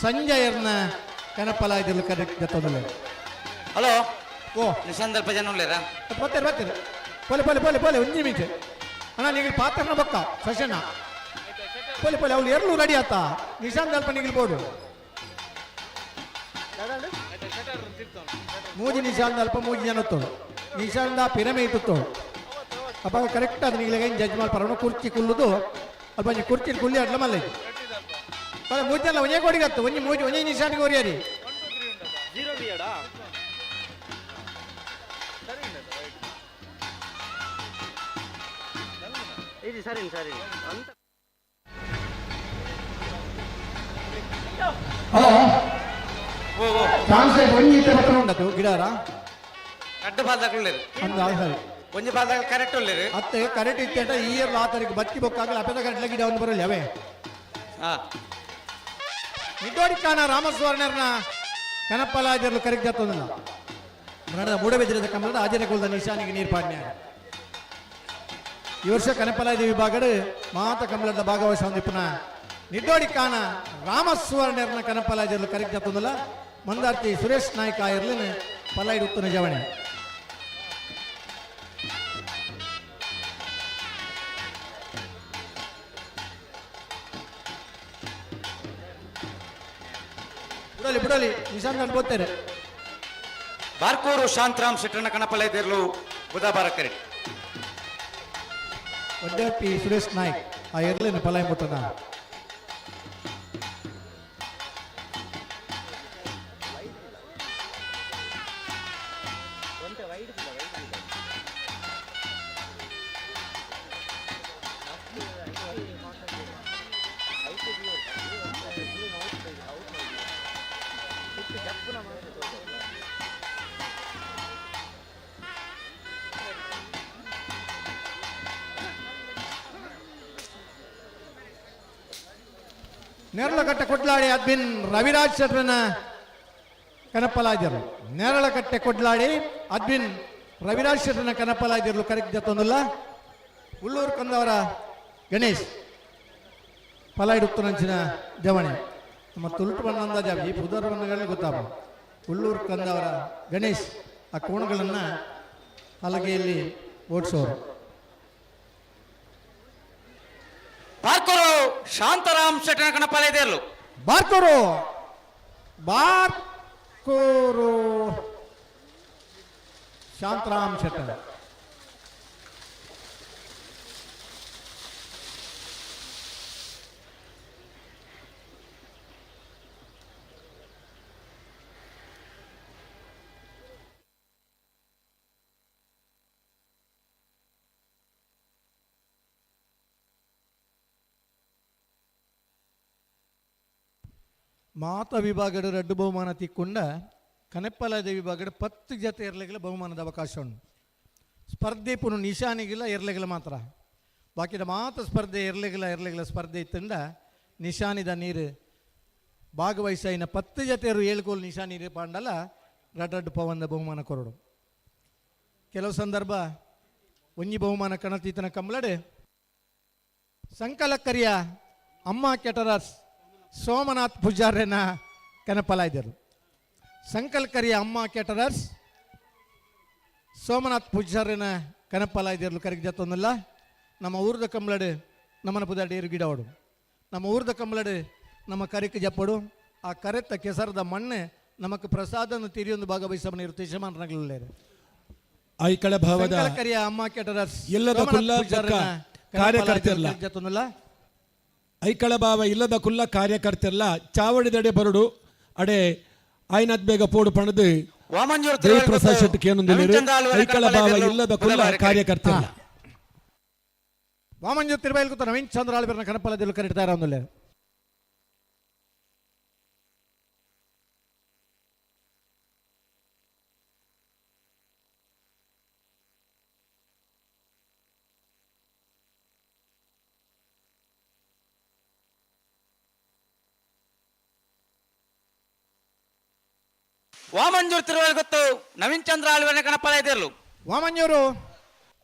ಸಂಜಯರ್ನ ಕನಪಲಾಯದರ್ಲು ಕರೆಕ್ಟ್ ಜತ್ತೊಂದಲ್ಲ ಹಲೋ ಓ ನಿಶಾಂತ್ ಜನ ಉಳ್ಳೇರಾ ಬರ್ತೀರಿ ಪೊಲೆ ಪೊಲೆ ಪೊಲೆ ಪೊಲೆ ಒಂಜಿ ಮೀಟೆ ಅಣ್ಣ ನೀವು ಪಾತ್ರನ ಬೊಕ್ಕ ಸಶನ ಪೊಲೆ ಪೊಲೆ ಅವ್ಳು ಎರಡು ರೆಡಿ ಆತ ನಿಶಾಂತ್ ಅಲ್ಪ ನಿಗಿಲ್ಬೋದು ಮೂಜಿ ನಿಶಾಂದ ಅಲ್ಪ ಮೂಜಿ ಜನ ಹೊತ್ತೋಳು ನಿಶಾಂದ ಪಿರಮೆ ಇಟ್ಟುತ್ತೋಳು ಅಪ್ಪ ಕರೆಕ್ಟ್ ಅದು ನಿಮಗೆ ಜಡ್ಜ್ ಮಾಡಿ ಪರವಣ ಕುರ್ಚಿ ಕುಲ್ಲುದು ಅಲ್ಪ ಒಂಜಿ ಕುರ್ಚಿ ಕುಲ್ಲಿ ಅಡ್ಲ ಮಲ್ಲ ಮೂಜಲ್ಲ ಒಂಜೇ ಕೊಡಿಗತ್ತು ಒಂಜಿ ಮೂಜಿ ಒಂಜೇ ನಿಶಾಂಡಿಗೆ ಒರಿಯಾರಿ ಸರಿ ಸರಿ ಹಲೋ ಟ್ರಾನ್ಸ್ಲೇಟ್ ಒಂಜಿ ಇತ್ತೆ ಪತ್ರ ಉಂಡತು ಗಿಡಾರ ಕಡ್ಡು ಬಾಲ್ದಾಗಲಿರು ಅಂದ ಸರಿ ಒಂಜಿ ಬಾಲ್ದಾಗ ಕರೆಕ್ಟ್ ಉಳ್ಳಿರು ಅತ್ತೆ ಕರೆಕ್ಟ್ ಇತ್ತೆ ಈ ಇಯರ್ ಆ ತಾರೀಕು ಬತ್ತಿ ಬೊಕ್ಕಾಗಲ ಅಪೆದ ಗಂಟ್ಲ ಗಿಡ ಒಂದು ಬರಲ್ಲ ಅವೇ ನಿಟೋಡಿಕಾನ ರಾಮಸ್ವಾರ್ಣರ್ನ ಕನಪ್ಪಲಾಜರ್ಲು ಕರೆಕ್ಟ್ ಜತ್ತೊಂದಿಲ್ಲ ನಡೆದ ಮೂಡಬೆದಿರದ ಕಮಲದ ಆಜನೆಗೊಳ್ದ ನಿಶಾನಿಗೆ ನೀರ್ಪಾಡ್ನ್ಯಾರ ಈ ವರ್ಷ ಕನಪಲಾಜಿ ವಿಭಾಗದ ಮಾತ ಕಮಲದ ಭಾಗವಹಿಸ ಹೊಂದಿಪ್ಪನ ನಿಟೋಡಿಕಾನ ರಾಮಸ್ವಾರ್ಣರ್ನ ಕನಪಲಾಜರ್ಲು ಕರೆಕ್ಟ್ ಜತ್ತೊಂದಿಲ್ಲ ಮಂದಾರ್ತಿ ಸುರೇಶ್ ನಾಯ್ಕ ಇರ್ಲಿನ ಪಲಾಯ್ಡು ಉತ್ತನ ಜವಣೆ ಬಿಡಲಿ ಬಿಡಲಿ ನಿಶಾಂತ್ ಅನ್ಬೋತಾರೆ ಬಾರ್ಕೂರು ಶಾಂತರಾಮ್ ಶೆಟ್ಟರನ ಕಣಪಲೈದಿರ್ಲು ಬುಧವಾರ ಕರೆ ಒಡ್ಡಪ್ಪಿ ಸುರೇಶ್ ನಾಯ್ಕ್ ಆ ಇರ್ಲಿನ ಪಲಾಯ್ ಮುಟ್ಟನ ನೇರಳಕಟ್ಟೆ ಕೊಡ್ಲಾಡಿ ಅದ್ಬಿನ್ ರವಿರಾಜ್ ಶೆಟ್ರನ ಕನಪಲಾಜರು ನೇರಳಕಟ್ಟೆ ಕೊಡ್ಲಾಡಿ ಅದ್ಬಿನ್ ರವಿರಾಜ್ ಶೆಟ್ರನ ಕನಪಲಾಜರ್ಲು ಕರೆಕ್ಟ್ ಜತ್ತೊಂದಿಲ್ಲ ಉಳ್ಳೂರು ಕಂದವರ ಗಣೇಶ್ ಪಲಾಯ್ಡುತ್ತನಂಚಿನ ಜವಣೆ ನಮ್ಮ ತುಳುಟು ಬಣ್ಣದ ಜಾಬಿ ಬುಧರ ಬಣ್ಣಗಳಲ್ಲಿ ಗೊತ್ತಾಗ ಉಳ್ಳೂರು ಕಂದವರ ಗಣೇಶ್ ಆ ಕೋಣಗಳನ್ನು ಹಲಗೆಯಲ್ಲಿ ಓಡಿಸೋರು ಬಾರ್ಕೂರು ಶಾಂತರಾಮ್ ಶೆಟ್ಟರನ ಕಣಪಲೈದಿರ್ಲು ಬಾರ್ಕೂರು ಬಾರ್ಕೂರು ಶಾಂತರಾಮ್ ಶೆಟ್ಟರ್ ಮಾತ ವಿಭಾಗದ ರಡ್ಡು ಬಹುಮಾನ ತಿಕ್ಕೊಂಡ ಕನೆಪ್ಪಲಾದ ವಿಭಾಗದ 10 ಜತೆ ಎರಲೆಗಳ ಬಹುಮಾನದ ಅವಕಾಶ ಉಂಟು ಸ್ಪರ್ಧೆ ಪುನಃ ನಿಶಾನಿಗಿಲ್ಲ ಎರಲೆಗಳ ಮಾತ್ರ ಬಾಕಿದ ಮಾತ ಸ್ಪರ್ಧೆ ಎರಲೆಗಳ ಸ್ಪರ್ಧೆ ಇತ್ತಂಡ ನಿಶಾನಿದ ನೀರು ಭಾಗವಹಿಸಿನ 10 ಜತೆಯರು 7 ಗೋಲ್ ನಿಶಾನಿ ಪಾಂಡಲ ರಡ್ಡು ಪವಂದ ಬಹುಮಾನ ಕೊರಡು ಕೆಲವು ಸಂದರ್ಭ ಒಂಜಿ ಬಹುಮಾನ ಕಣತೀತನ ಕಂಬಳಡೆ ಸಂಕಲಕ್ಕರಿಯ ಅಮ್ಮ ಕೆಟರಸ್ ಸೋಮನಾಥ್ ಪೂಜಾರ್ಯನ ಕನಪಲಾಯ್ದರು ಸಂಕಲ್ಕರಿಯ ಅಮ್ಮ ಕೆಟರರ್ಸ್ ಸೋಮನಾಥ್ ಪೂಜಾರ್ಯನ ಕನಪಲಾಯ್ದಿರ್ಲು ಕರೆಗೆ ಜತ್ತೊಂದಿಲ್ಲ ನಮ್ಮ ಊರದ ಕಂಬಳಡು ನಮ್ಮನ ಪುದ ಡೇರು ಗಿಡವಡು ನಮ್ಮ ಊರದ ಕಂಬಳಡು ನಮ್ಮ ಕರೆಕ್ಕೆ ಜಪ್ಪಡು ಆ ಕರೆತ್ತ ಕೆಸರದ ಮಣ್ಣೆ ನಮಕ್ ಪ್ರಸಾದನ ತಿರಿಯೊಂದು ಭಾಗವಹಿಸಮನ ಇರುತ್ತೆ ಯಜಮಾನರಾಗಲಿಲ್ಲ ಐಕಳ ಭಾವದ ಸಂಕಲ್ಕರಿಯ ಅಮ್ಮ ಕೆಟರರ್ಸ್ ಎಲ್ಲದ ಕುಲ್ಲ ಕಾರ್ಯಕರ್ತೆಯಲ್ಲ ಜತ್ತೊಂದಿಲ್ಲ ಐಕಳ ಭಾವ ಇಲ್ಲದ ಕುಲ್ಲ ಕಾರ್ಯಕರ್ತೆಲ್ಲ ಚಾವಡಿದಡೆ ಬರಡು ಅಡೆ ಆಯ್ನದ್ ಬೇಗ ಪೋಡು ಪಣದು ದೇವಪ್ರಸಾದ್ ಶೆಟ್ಟಿ ಕೇನೊಂದಿಲ್ಲ ಐಕಳ ಭಾವ ಇಲ್ಲದ ಕುಲ್ಲ ಕಾರ್ಯಕರ್ತೆಲ್ಲ ವಾಮಂಜೂರ್ ತಿರುಬೈಲ್ ಕೂತ ನವೀನ್ ಚಂದ್ರ ಆಳ್ಬರ್ನ ಕನಪಲದಲ್ಲಿ ಕರೀತಾ ಇರೋದಿಲ್ಲ ವಾಮಂಜೂರ್ ತಿರುವಳಿ ಗೊತ್ತು ನವೀನ್ ಚಂದ್ರ ಆಳ್ವರ್ನ ಕಣಪಲೈದಿರ್ಲು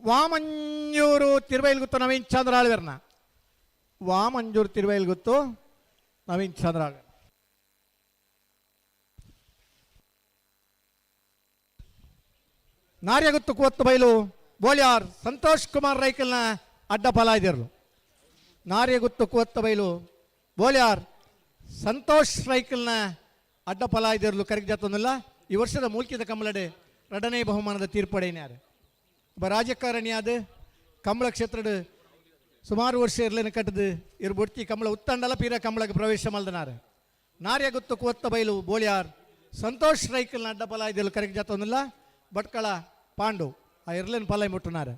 ವಾಮಂಜೂರು ತಿರುವೈಲ್ ಗೊತ್ತು ನವೀನ್ ಚಂದ್ರ ಆಳ್ವರ್ನ ವಾಮಂಜೂರು ತಿರುವೈಲ್ ಗೊತ್ತು ನವೀನ್ ಚಂದ್ರ ಆಳ್ವರ್ ನಾರ್ಯ ಗೊತ್ತು ಕೂವತ್ತು ಬೈಲು ಬೋಳ್ಯಾರ್ ಸಂತೋಷ್ ಕುಮಾರ್ ರೈಕಲ್ನ ಅಡ್ಡ ಪಲಾಯ್ದಿರ್ಲು ನಾರ್ಯ ಗೊತ್ತು ಕೂವತ್ತು ಬೈಲು ಬೋಳ್ಯಾರ್ ಸಂತೋಷ್ ರೈಕಲ್ನ ಅಡ್ಡ ಪಲಾಯ್ದಿರ್ಲು ಕರೆಗೆ ಜತ್ತೊಂದಿಲ್ಲ ಈ ವರ್ಷದ ಮೂಲ್ಕಿದ ಕಮಲಡೆ ಎರಡನೇ ಬಹುಮಾನದ ತೀರ್ಪಡೆಯಿನಾರು ಒಬ್ಬ ರಾಜಕಾರಣಿಯಾದ ಕಂಬಳ ಕ್ಷೇತ್ರದ ಸುಮಾರು ವರ್ಷ ಇರಲಿನ ಕಟ್ಟದು ಇರು ಬೊಡ್ತಿ ಕಂಬಳ ಉತ್ತಂಡಲ ಪೀರ ಕಂಬಳಕ್ಕೆ ಪ್ರವೇಶ ಮಲ್ದನಾರ ನಾರ್ಯ ಗೊತ್ತು ಕೊತ್ತ ಬೈಲು ಬೋಳಿಯಾರ್ ಸಂತೋಷ್ ರೈಕಲ್ನ ಅಡ್ಡ ಫಲ ಇದೆಲ್ಲ ಕರೆಕ್ಟ್ ಜಾತೊಂದಿಲ್ಲ ಭಟ್ಕಳ ಪಾಂಡು ಆ ಇರ್ಲಿನ ಫಲ ಮುಟ್ಟನಾರ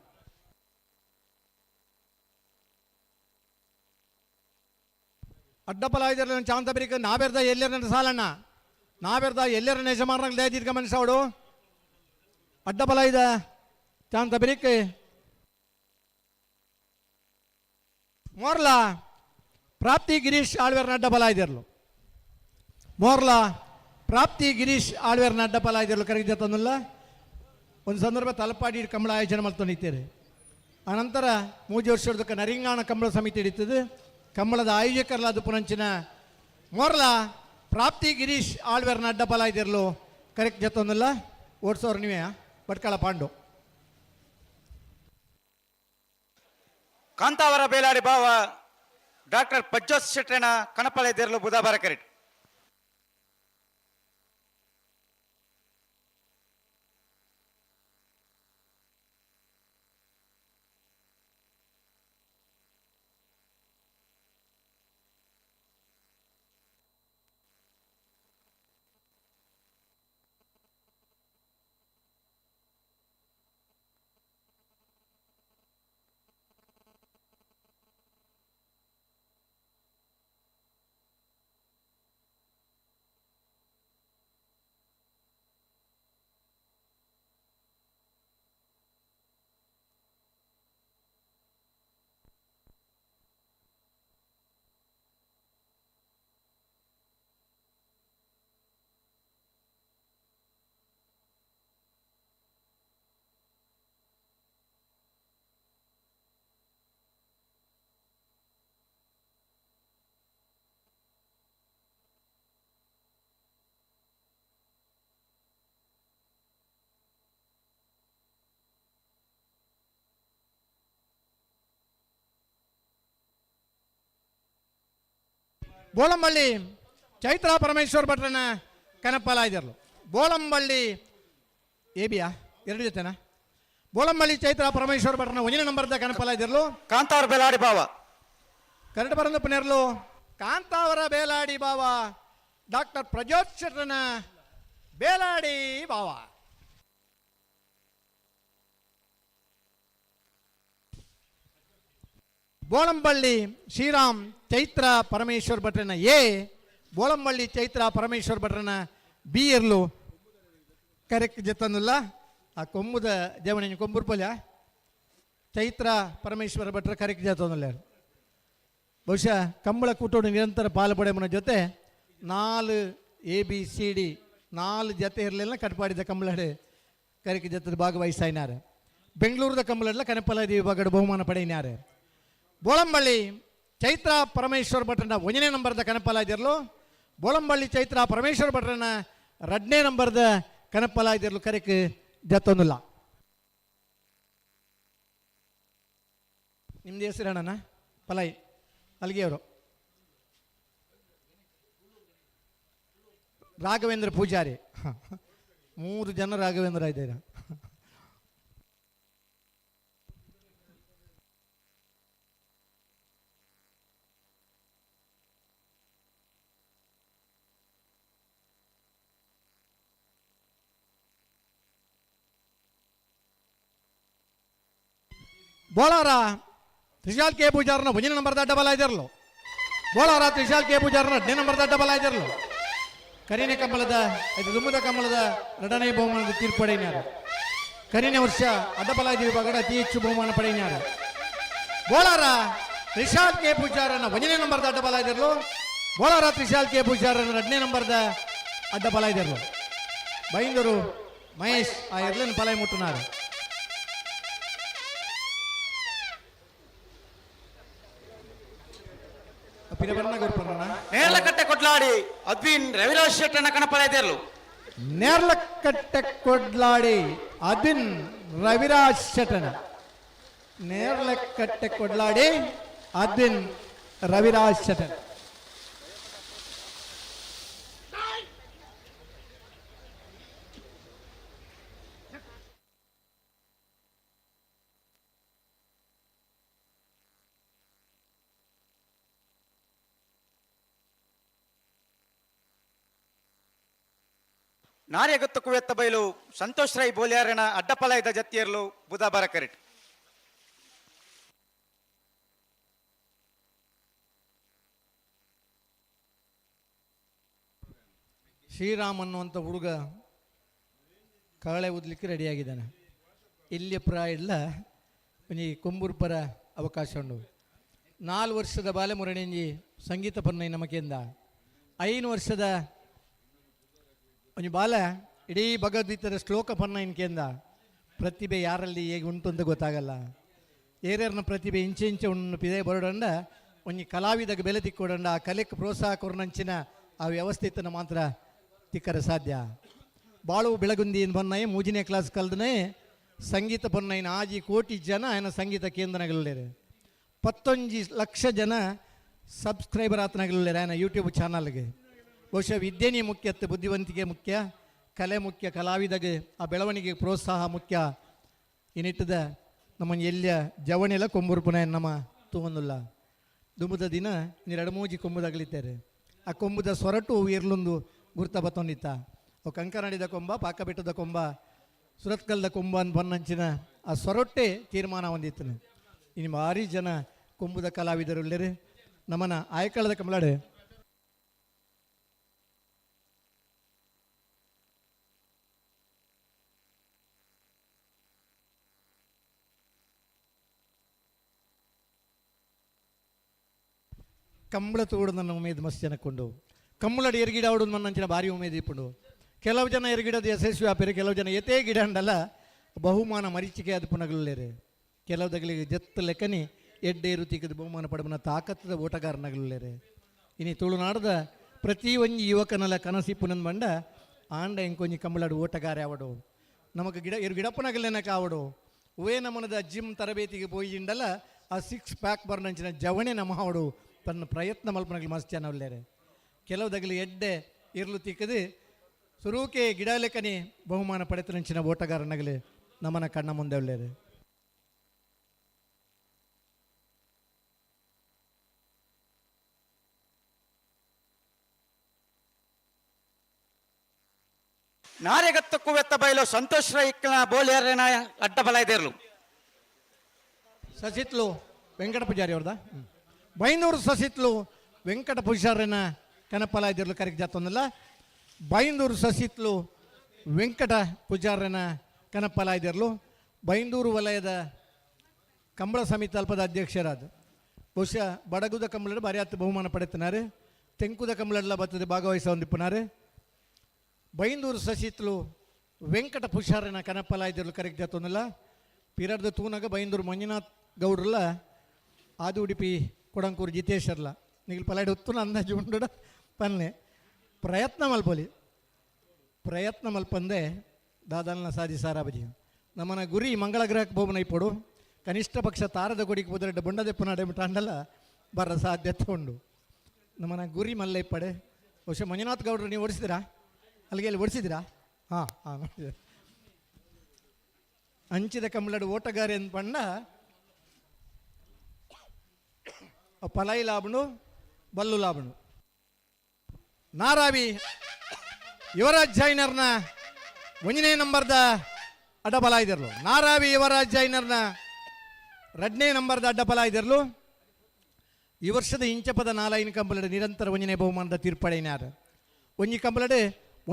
ಅಡ್ಡಪಲ ಇದರ ಚಾಂತಬರಿಕ ನಾವೆರ್ದ ಎಲ್ಲರ ಸಾಲಣ್ಣ ನಾವೆರ್ದ ಎಲ್ಲರ ಯಜಮಾನ ದಯದಿರ್ಗ ಮನುಷ್ಯವಡು ಅಡ್ಡಪಲ ಇದ ಚಾಂತಬರಿಕ ಮೋರ್ಲ ಪ್ರಾಪ್ತಿ ಗಿರೀಶ್ ಆಳ್ವೇರ್ನ ಅಡ್ಡಪಲ ಇದಿರ್ಲು ಮೋರ್ಲ ಪ್ರಾಪ್ತಿ ಗಿರೀಶ್ ಆಳ್ವೇರ್ನ ಅಡ್ಡಪಲ ಇದಿರ್ಲು ಕರೆಕ್ಟ್ ಜೊತ್ತೊಂದಿಲ್ಲ ಒಂದು ಸಂದರ್ಭ ತಲಪಾಡಿ ಕಂಬಳ ಆಯೋಜನೆ ಮಾಡ್ಕೊಂಡಿದ್ದೀರಿ ಆನಂತರ 3 ವರ್ಷದ ನರಿಂಗಾಣ ಕಂಬಳ ಸಮಿತಿ ಹಿಡಿತದೆ ಕಂಬಳದ ಆಯೋಜಕರಲಾದ ಪುನಂಚಿನ ಮೊರ್ಲ ಪ್ರಾಪ್ತಿ ಗಿರೀಶ್ ಆಳ್ವೇರ್ನ ಅಡ್ಡಪಲ ಇದಿರ್ಲು ಕರೆಕ್ಟ್ ಜೊತ್ತೊಂದಿಲ್ಲ ಓಡಿಸೋರು ನೀವೇ ಭಟ್ಕಳ ಪಾಂಡು ಕಾಂತಾವರ ಬೇಲಾಡಿ ಭಾವ ಡಾಕ್ಟರ್ ಪಜ್ಜೋಸ್ ಶೆಟ್ಟಣ ಕಣಪಳ ಇದಿರ್ಲು ಬುಧವಾರ ಕರೆಕ್ಟ್ ಬೋಳಂಬಳ್ಳಿ ಚೈತ್ರ ಪರಮೇಶ್ವರ್ ಭಟ್ರನ ಕನಪಲ ಇದಿರ್ಲು ಬೋಳಂಬಳ್ಳಿ ಬಿಯಾ 2 ಜೊತೆನಾ ಬೋಳಂಬಳ್ಳಿ ಚೈತ್ರ ಪರಮೇಶ್ವರ್ ಭಟ್ರನ 1ನೇ ನಂಬರ್ದ ಕನಪಲ ಇದಿರ್ಲು ಕಾಂತಾವರ ಬೇಲಾಡಿ ಭಾವ ಕರೆಕ್ಟ್ ಬರಂದು ಪುನರ್ಲು ಕಾಂತಾವರ ಬೇಲಾಡಿ ಬಾವ ಡಾಕ್ಟರ್ ಪ್ರಜೋತ್ ಶೆಟ್ಟರನ ಬೇಲಾಡಿ ಬಾವ ಬೋಳಂಬಳ್ಳಿ ಶ್ರೀರಾಮ್ ಚೈತ್ರ ಪರಮೇಶ್ವರ್ ಭಟ್ರನ ಬೋಳಂಬಳ್ಳಿ ಚೈತ್ರ ಪರಮೇಶ್ವರ್ ಭಟ್ರನ ಬಿ ಇರ್ಲು ಕರೆಕ್ಟ್ ಜೊತ್ತಂದಿಲ್ಲ ಆ ಕೊಂಬುದ ಜವಣಿ ಕೊಂಬುರ್ಪಲ್ಯ ಚೈತ್ರ ಪರಮೇಶ್ವರ ಭಟ್ರ ಕರೆಕ್ಟ್ ಜೊತ್ತಂದಿಲ್ಲ ಬಹುಶಃ ಕಂಬಳ ಕೂಟೋಡು ನಿರಂತರ ಪಾಲ್ಪಡೆಮನ ಜೊತೆ 4 ABCD 4 ಜೊತೆ ಇರಲಿಲ್ಲ ಕಟ್ಪಾಡಿದ ಕಂಬಳಡೆ ಕರೆಕ್ಟ್ ಜೊತೆ ಭಾಗವಹಿಸಿನಾರೆ ಬೆಂಗಳೂರದ ಕಂಬಳಡ್ಲ ಕನಪಲಾದಿ ವಿಭಾಗದ ಬಹುಮಾನ ಪಡೆಯಿನಾರೆ ಬೋಳಂಬಳ್ಳಿ ಚೈತ್ರ ಪರಮೇಶ್ವರ್ ಭಟ್ರನ 1ನೇ ನಂಬರ್ದ ಕನಪಲ ಇದಿರ್ಲು ಬೋಳಂಬಳ್ಳಿ ಚೈತ್ರ ಪರಮೇಶ್ವರ್ ಭಟ್ರನ 2ನೇ ನಂಬರ್ದ ಕನಪಲ ಇದಿರ್ಲು ಕರೆಕ್ ಜತ್ತೊಂದಿಲ್ಲ ನಿಮ್ದು ಹೆಸರಣ್ಣ ಪಲೈ ಅಲ್ಗಿಯವರು ರಾಘವೇಂದ್ರ ಪೂಜಾರಿ 3 ಜನ ರಾಘವೇಂದ್ರ ಇದ್ದಾರೆ ಬೋಳಾರ ತ್ರಿಶಾಲ್ ಕೆ ಪೂಜಾರನ 1ನೇ ನಂಬರ್ದ ಅಡ್ಡಬಲ ಇದಿರ್ಲು ಬೋಳಾರ ತ್ರಿಶಾಲ್ ಕೆ ಪೂಜಾರನ 2ನೇ ನಂಬರ್ದ ಅಡ್ಡಬಲ ಇದಿರ್ಲು ಕರಿನೆ ಕಂಬಳದ ಇದು ದುಮ್ಮದ ಕಂಬಳದ 2ನೇ ಬಹುಮಾನದ ತೀರ್ಪಡೆಯಿನಾರು ಕರಿನೆ ವರ್ಷ ಅಡ್ಡಬಲ ವಿಭಾಗದ ಅತಿ ಹೆಚ್ಚು ಬಹುಮಾನ ಪಡೆಯಿನಾರು ಬೋಳಾರ ತ್ರಿಶಾಲ್ ಕೆ ಪೂಜಾರನ 1ನೇ ನಂಬರ್ದ ಅಡ್ಡಬಲ ಇದಿರ್ಲು ಬೋಳಾರ ತ್ರಿಶಾಲ್ ಕೆ ಪೂಜಾರನ 2ನೇ ನಂಬರ್ದ ಅಡ್ಡಬಲ ಇದಿರ್ಲು ಬೈಂದೂರು ಮಹೇಶ್ ಆ ಇರ್ಲಿನ ಫಲ ಮುಟ್ಟುನಾರು ನೇರ್ಲಕಟ್ಟೆ ಕೊಡ್ಲಾಡಿ ಅದ್ವಿನ್ ರವಿರಾಜ್ ಶೆಟ್ಟನ ಕಣಪಲ ಇದಿರ್ಲು ನೇರ್ಲಕಟ್ಟೆ ಕೊಡ್ಲಾಡಿ ಅದ್ವಿನ್ ರವಿರಾಜ್ ಶೆಟ್ಟನ ನೇರ್ಲಕಟ್ಟೆ ಕೊಡ್ಲಾಡಿ ಅದ್ವಿನ್ ರವಿರಾಜ್ ಶೆಟ್ಟನ್ ನಾರ್ಯಗತ್ತಕ್ಕೂ ಎತ್ತ ಬಯಲು ಸಂತೋಷ್ ರೈ ಬೋಲ್ಯಾರನ ಅಡ್ಡಪಲಾಯದ ಜತ್ತಿಯರ್ಲು ಬುಧವಾರ ಕರೆಟ್ ಶ್ರೀರಾಮ್ ಅನ್ನುವಂಥ ಹುಡುಗ ಕಳೆ ಊದಲಿಕ್ಕೆ ರೆಡಿಯಾಗಿದ್ದಾನೆ. ಇಲ್ಲಿ ಪ್ರಾಯ ಇಲ್ಲ ಒಂಜಿ ಕೊಂಬೂರ್ಪರ ಅವಕಾಶ ಉಂಡು. 4 ವರ್ಷದ ಬಾಲೆಮುರಣಿ ಸಂಗೀತ ಪನ್ನೈ ನಮಕೆಂದ 5 ವರ್ಷದ ಒಂಜಿ ಬಾಲ ಇಡೀ ಭಗವದ್ಗೀತೆದ ಶ್ಲೋಕ ಪನ್ನೈನ್ಕೆಂದ ಪ್ರತಿಭೆ ಯಾರಲ್ಲಿ ಹೇಗೆ ಉಂಟು ಅಂತ ಗೊತ್ತಾಗಲ್ಲ. ಏರ್ಯಾರ್ನ ಪ್ರತಿಭೆ ಇಂಚೆ ಇಂಚೆ ಉಣ್ಣು ಪಿದೆ ಬರೋಡಂಡ ಒಂಜಿ ಕಲಾವಿದಗೆ ಬೆಲೆ ತಿಕ್ಕೊಡಂಡ ಆ ಕಲೆಕ್ಕೆ ಪ್ರೋತ್ಸಾಹ ಕೊರನಂಚಿನ ಆ ವ್ಯವಸ್ಥಿತನ ಮಾತ್ರ ತಿಕ್ಕರ ಸಾಧ್ಯ. ಬಾಳು ಬೆಳಗುಂದಿ ಬನ್ನೈ 3ನೇ ಕ್ಲಾಸ್ ಕಲ್ದನೇ ಸಂಗೀತ ಪನ್ನೈನ ಆಜಿ ಕೋಟಿ ಜನ ఆయన ಸಂಗೀತ ಕೇಂದ್ರಗಳಿದ್ದಾರೆ. 11 ಲಕ್ಷ ಜನ ಸಬ್ಸ್ಕ್ರೈಬರ್ ಆತನಗಳಿದ್ದಾರೆ ఆయన ಯೂಟ್ಯೂಬ್ ಚಾನಲ್ಗೆ. ಬಹುಶಃ ವಿದ್ಯೆನೇ ಮುಖ್ಯ, ಬುದ್ಧಿವಂತಿಕೆ ಮುಖ್ಯ, ಕಲೆ ಮುಖ್ಯ, ಕಲಾವಿದಗೆ ಆ ಬೆಳವಣಿಗೆ ಪ್ರೋತ್ಸಾಹ ಮುಖ್ಯ. ಈ ನಿಟ್ಟದ ನಮ್ಮ ಎಲ್ಲಿಯ ಜವಣೆಲ್ಲ ಕೊಂಬುರ್ಪುನ ನಮ್ಮ ತೂವೊಂದುಲ್ಲ ದುಂಬುದ ದಿನ 2-3 ಕೊಂಬುದಗಳಿದ್ದಾರೆ. ಆ ಕೊಂಬುದ ಸೊರಟು ಇರ್ಲೊಂದು ಗುರ್ತ ಬತ್ತೊಂದಿತ್ತ ಅವು ಕಂಕನಾಡಿದ ಕೊಂಬ, ಪಾಕ ಬೆಟ್ಟದ ಕೊಂಬ, ಸುರತ್ಕಲ್ದ ಕೊಂಬ ಅಂತ ಬನ್ನಂಚಿನ ಆ ಸೊರೊಟ್ಟೆ ತೀರ್ಮಾನ ಹೊಂದಿತ್ತನು. ಇನ್ನು ಭಾರಿ ಜನ ಕೊಂಬುದ ಕಲಾವಿದರು ಇಲ್ಲರು ನಮ್ಮನ ಆಯ್ಕಳದ ಕಮಲಾಡೆ ಕಂಬಳ ತೋಡು ನನ್ನ ಉಮೇದು ಮಸ್ತ್ ಜನಕ್ಕೊಂಡು ಕಂಬಳಡಿ ಎರಗಿಡ ಆಡೋದು ಮನ್ನಂಚಿನ ಭಾರಿ ಉಮೇದು ಇಪ್ಪುಂಡು. ಕೆಲವು ಜನ ಎರಗಿಡೋದು ಯಶಸ್ವಿ ಆಪೇರು, ಕೆಲವು ಜನ ಎತ್ತೇ ಗಿಡ ಅಂಡಲ್ಲ ಬಹುಮಾನ ಮರೀಚಿಕೆ ಅದು ಪುನಗಲೇರು. ಕೆಲವುದಗಳಿಗೆ ಜತ್ತು ಲೆಕ್ಕನಿ ಎಡ್ಡೇರು ತಿಕ್ಕದ ಬಹುಮಾನ ಪಡಬನ ತಾಕತ್ತದ ಓಟಗಾರನಗಲೇರು. ಇನ್ನು ತುಳುನಾಡದ ಪ್ರತಿ ಒಂಜಿ ಯುವಕನಲ್ಲ ಕನಸಿಪ್ಪುನಂದು ಬಂಡ ಆಂಡ ಎಂಕೊಂಜಿ ಕಂಬಳಾಡು ಓಟಗಾರ ಆವಡು ನಮಗೆ ಗಿಡಪ್ಪನಗಲೇನಕ್ಕೆ ಆವಡು ಉವೇ ನಮ್ಮನದ ಜಿಮ್ ತರಬೇತಿಗೆ ಪೋಯಿಂಡಲ್ಲ ಆ 6 ಪ್ಯಾಕ್ ಬರ್ನಂಚಿನ ಜವಣೆ ನಮ್ಮ ಆವಡು ತನ್ನ ಪ್ರಯತ್ನ ಮಲ್ಪನಗಳು ಮಸ್ತ್ ಜನ ಉಳ್ಳೇರೆ. ಕೆಲವುದಗಲಿ ಎಡ್ಡೆ ಇರ್ಲು ತಿಕ್ಕದು ಸುರೂಕೆ ಗಿಡ ಲೆಕ್ಕನಿ ಬಹುಮಾನ ಪಡೆತನಂಚಿನ ಓಟಗಾರನಗಲಿ ನಮ್ಮನ ಕಣ್ಣ ಮುಂದೆ ಉಳ್ಳೇರು. ನಾರ್ಯಗತ್ತಕ್ಕೂ ಎತ್ತ ಬಯಲು ಸಂತೋಷ್ ರೈ ಬೋಲ್ಯಾರನ ಅಡ್ಡಪಲಾಯದಿರ್ಲು ಸಸಿತ್ಲು ವೆಂಕಟ ಪೂಜಾರಿ ಅವ್ರದ ಬೈಂದೂರು ಸಸಿತ್ಲು ವೆಂಕಟ ಪೂಜಾರನ ಕನಪಲ ಇದಿರ್ಲು ಕರೆಕ್ಟ್ ಜಾತೊಂದಲ್ಲ. ಬೈಂದೂರು ಸಸಿತ್ಲು ವೆಂಕಟ ಪೂಜಾರನ ಕನಪಲ ಇದಿರ್ಲು ಬೈಂದೂರು ವಲಯದ ಕಂಬಳ ಸಮಿತಿ ಅಲ್ಪದ ಅಧ್ಯಕ್ಷರಾದ ಬಹುಶಃ ಬಡಗುದ ಕಂಬಳ ಬಾರಿ ಹತ್ತು ಬಹುಮಾನ ಪಡೆತನಾರು, ತೆಂಕುದ ಕಂಬಳೆಲ್ಲ ಬರ್ತದೆ ಭಾಗವಹಿಸ ಹೊಂದಿಪ್ಪನಾರು. ಬೈಂದೂರು ಸಸಿತ್ಲು ವೆಂಕಟ ಪೂಜಾರನ ಕನಪಲ ಇದಿರ್ಲು ಕರೆಕ್ಟ್ ಜಾತೊಂದಲ್ಲ. ಪಿರರ್ದ ತೂನಾಗ ಬೈಂದೂರು ಮಂಜುನಾಥ್ ಗೌಡ್ರಲ್ಲ ಆದು ಉಡುಪಿ ಕೊಡಂಕೂರು ಜಿತೇಶ್ವರ್ಲ ನಿಗಲ್ ಪಲಾಡಿ ಹೊತ್ತು ಅಂದಾಜು ಉಂಡು ಪನ್ನೆ ಪ್ರಯತ್ನ ಮಲ್ಪಂದೆ ದಾದಾಲ್ನ ಸಾಧಿಸಾರಾಬಜಿ ನಮ್ಮನ ಗುರಿ ಮಂಗಳ ಗ್ರಹಕ್ಕೆ ಬೋಮನ ಇಪ್ಪಡು ಕನಿಷ್ಠ ಪಕ್ಷ ತಾರದ ಕೊಡಿಗೆ ಹೋದ್ರೆ ಬೊಂಡದೆಪ್ಪನ ಅಡೆಮಿಟಾಂಡಲ್ಲ ಬರ ಸಾಧ್ಯತೆ ಉಂಡು. ನಮ್ಮನ ಗುರಿ ಮಲ್ಲ ಇಪ್ಪಡೆ ಬಹುಶಃ ಮಂಜುನಾಥ್ ಗೌಡ್ರು ನೀವು ಓಡಿಸಿದಿರಾ ಅಲ್ಲಿಗೆ ಅಲ್ಲಿ ಓಡಿಸಿದಿರಾ? ಹಾಂ ಅಂಚಿದ ಕಂಬಳಡು ಓಟಗಾರಿ ಅಂತ ಪಂಡ ಪಲಾಯಿ ಲಾಭನು ಬಲ್ಲು ಲಾಭನು ನಾರಾವಿ ಯುವರಾಜ್ ಜೈನರ್ನ 1ನೇ ನಂಬರ್ದ ಅಡ್ಡಬಲ ಇದಿರ್ಲು. ನಾರಾವಿ ಯುವರಾಜ್ ಜೈನರ್ನ 2ನೇ ನಂಬರ್ದ ಅಡ್ಡಬಲ ಇದಿರ್ಲು. ಈ ವರ್ಷದ ಇಂಚಪದ 4 ಕಂಬಳಡು ನಿರಂತರ 1ನೇ ಬಹುಮಾನದ ತೀರ್ಪಡೆಯಿನಾರು. 1 ಕಂಬಳಡು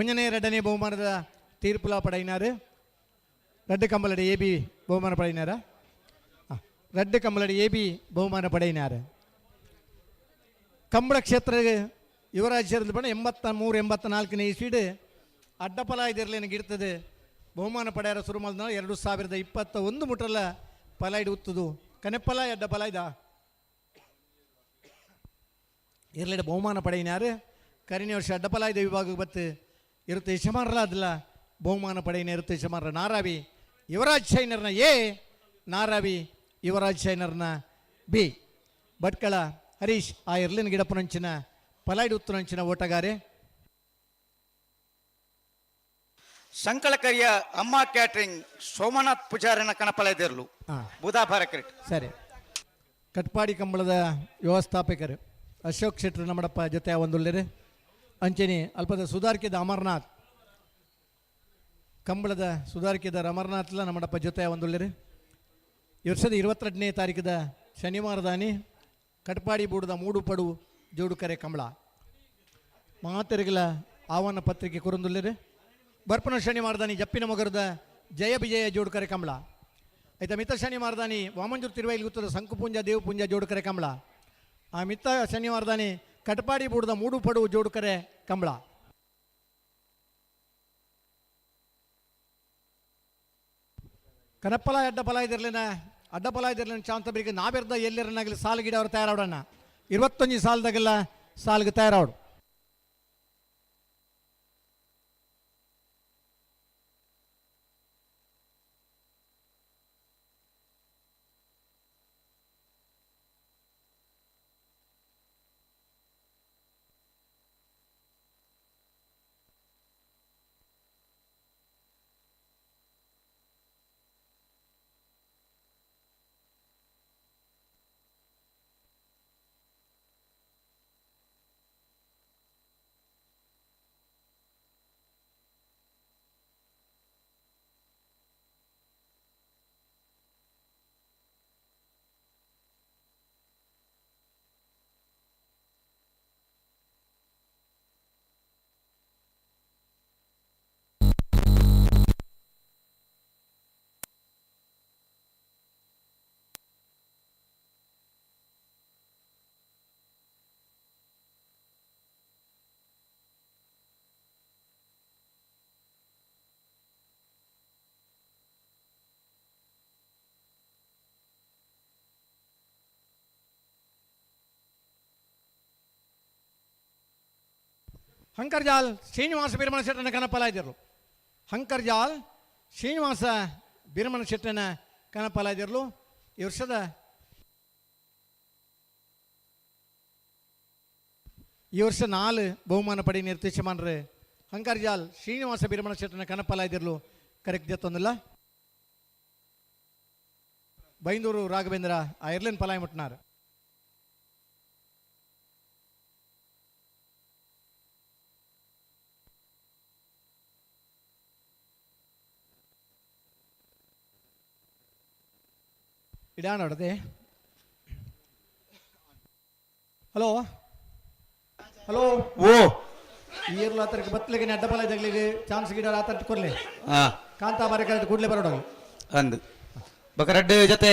1ನೇ 2ನೇ ಬಹುಮಾನದ ತೀರ್ಪುಲ ಪಡೆಯಿನಾರು. 2 ಕಂಬಳಡು AB ಬಹುಮಾನ ಪಡೆಯಿನಾರ. 2 ಕಂಬಳಡು AB ಬಹುಮಾನ ಪಡೆಯಿನಾರು. ಕಂಬಳ ಕ್ಷೇತ್ರ ಯುವರಾಜ್ ಸೇರಿದ ಬಣ್ಣ 83-84ನೇ ಇಸ್ವಿಡ್ ಅಡ್ಡಪಲ ಇದಿರಲೇನು ಗಿಡ್ತದೆ ಬಹುಮಾನ ಪಡೆಯಾರ ಶುರು ಮಾಡಿದ 2021 ಮುಟ್ರಲ್ಲ ಫಲ ಇಡುತ್ತದು ಕನೆಪ್ಪಲ ಅಡ್ಡಪಲ ಇದ ಇರಲಿಡ ಬಹುಮಾನ ಪಡೆಯಿನಾರು. ಕರಿನಿ ವರ್ಷ ಅಡ್ಡಪಲ ಇದೆ ವಿಭಾಗಕ್ಕೆ ಬತ್ತು ಇರುತ್ತೆ ಯಶಮಾನರಲ್ಲ ಅದಲ್ಲ ಬಹುಮಾನ ಪಡೆಯಿನ ಇರುತ್ತೆ ಯಶಮಾನರ. ನಾರಾವಿ ಯುವರಾಜ್ ಶೈನರ್ನ ಎ, ನಾರಾವಿ ಯುವರಾಜ್ ಶೈನರ್ನ ಬಿ. ಭಟ್ಕಳ ಹರೀಶ್ ಆ ಇರ್ಲಿನ ಗಿಡಪ್ಪನಂಚಿನ ಪಲಾಯ್ಡು ಉತ್ತರಂಚಿನ ಓಟಗಾರೆ. ಸಂಕಳಕರಿಯ ಅಮ್ಮ ಕ್ಯಾಟ್ರಿಂಗ್ ಸೋಮನಾಥ್ ಪೂಜಾರನ ಕಣಪಲ ಇದಿರ್ಲು ಬುಧಾಭಾರ ಕ್ರಿಕೆಟ್. ಸರಿ, ಕಟ್ಪಾಡಿ ಕಂಬಳದ ವ್ಯವಸ್ಥಾಪಕರು ಅಶೋಕ್ ಶೆಟ್ರು ನಮ್ಮಡಪ್ಪ ಜೊತೆ ಒಂದುಳ್ಳೇರು ಅಂಚೆನಿ ಅಲ್ಪದ ಸುಧಾರಿಕೆದ ಅಮರ್ನಾಥ್ ಕಂಬಳದ ಸುಧಾರಿಕೆದಾರ ಅಮರನಾಥ್ಲ ನಮ್ಮಡಪ್ಪ ಜೊತೆ ಒಂದೊಳ್ಳೆರು ಈ ವರ್ಷದ 22ನೇ ತಾರೀಕಿದ ಶನಿವಾರದಾನಿ ಕಟ್ಪಾಡಿ ಬೂಡದ ಮೂಡು ಪಡು ಜೋಡುಕರೆ ಕಂಬಳ ಮಾತೆರೆಗಳ ಆಹ್ವಾನ ಪತ್ರಿಕೆ ಕುರಂದುಲ್ಲೆರು ಬರ್ಪನ ಶನಿವಾರದಾನಿ ಜಪ್ಪಿನ ಮೊಗರದ ಜಯ ವಿಜಯ ಜೋಡುಕರೆ ಕಂಬಳ ಆಯ್ತಾ ಮಿತ ಶನಿವಾರದಾನಿ ವಾಮಂಜೂರು ತಿರುವೈಲಿ ಗುತ್ತದ ಸಂಕುಪುಂಜ ದೇವಪುಂಜ ಜೋಡುಕರೆ ಕಂಬಳ ಆ ಮಿತ್ತ ಶನಿವಾರದಾನಿ ಕಟ್ಪಾಡಿ ಬೂಡದ ಮೂಡು ಪಡು ಜೋಡುಕರೆ ಕಂಬಳ ಕನಪ್ಪಲ ಅಡ್ಡಪಲ ಇದಿರ್ಲಿನ ಚಾಂತ ಬರಿಗೆ ನಾವೆರ್ದ ಎಲ್ಲರನ್ನಾಗಲಿ ಸಾಲಿಗಿಡ ಅವ್ರು ತಯಾರಾಡೋಣ 21 ಸಾಲದಾಗೆಲ್ಲ ಸಾಲಿಗೆ ತಯಾರಾಡು ಹಂಕರ್ಜಾಲ್ ಶ್ರೀನಿವಾಸ ಬಿರಮಣ ಶೆಟ್ಟನ ಕನಪಲ ಇದ್ದರು ಹಂಕರ್ಜಾಲ್ ಶ್ರೀನಿವಾಸ ಬಿರಮಣ ಶೆಟ್ಟನ ಕನಪಲ ಇದ್ದರು ಈ ವರ್ಷ 4 ಬಹುಮಾನ ಪಡಿ ನಿರ್ದೇಶಮಾನರು ಹಂಕರ್ಜಾಲ್ ಶ್ರೀನಿವಾಸ ಬಿರಮಣ ಶೆಟ್ಟನ ಕನಪಲ ಇದ್ದರು ಕರೆಕ್ಟ್ ಜತ್ತೊಂದಿಲ್ಲ ಬೈಂದೂರು ರಾಘವೇಂದ್ರ ಆ ಇರ್ಲಿನ ಪಲಾಯಿ ಮುಟ್ನಾರು ಇಡಾಣ ಹೊಡೆದೆ ಹಲೋ ಹಲೋ ಓ ಈರ್ಲು ಆತರಿಗೆ ಬತ್ತಲಿಗೆ ಅಡ್ಡಬಲ ಜಗ್ಲಿಗೆ ಚಾನ್ಸ್ ಗಿಡ ಆತ ಕೊರ್ಲಿ ಕಾಂತಾ ಬಾರಿ ಕರೆದು ಕೂಡಲೇ ಬರೋಣ ಅಂದು ಬಕ ರಡ್ಡು ಜೊತೆ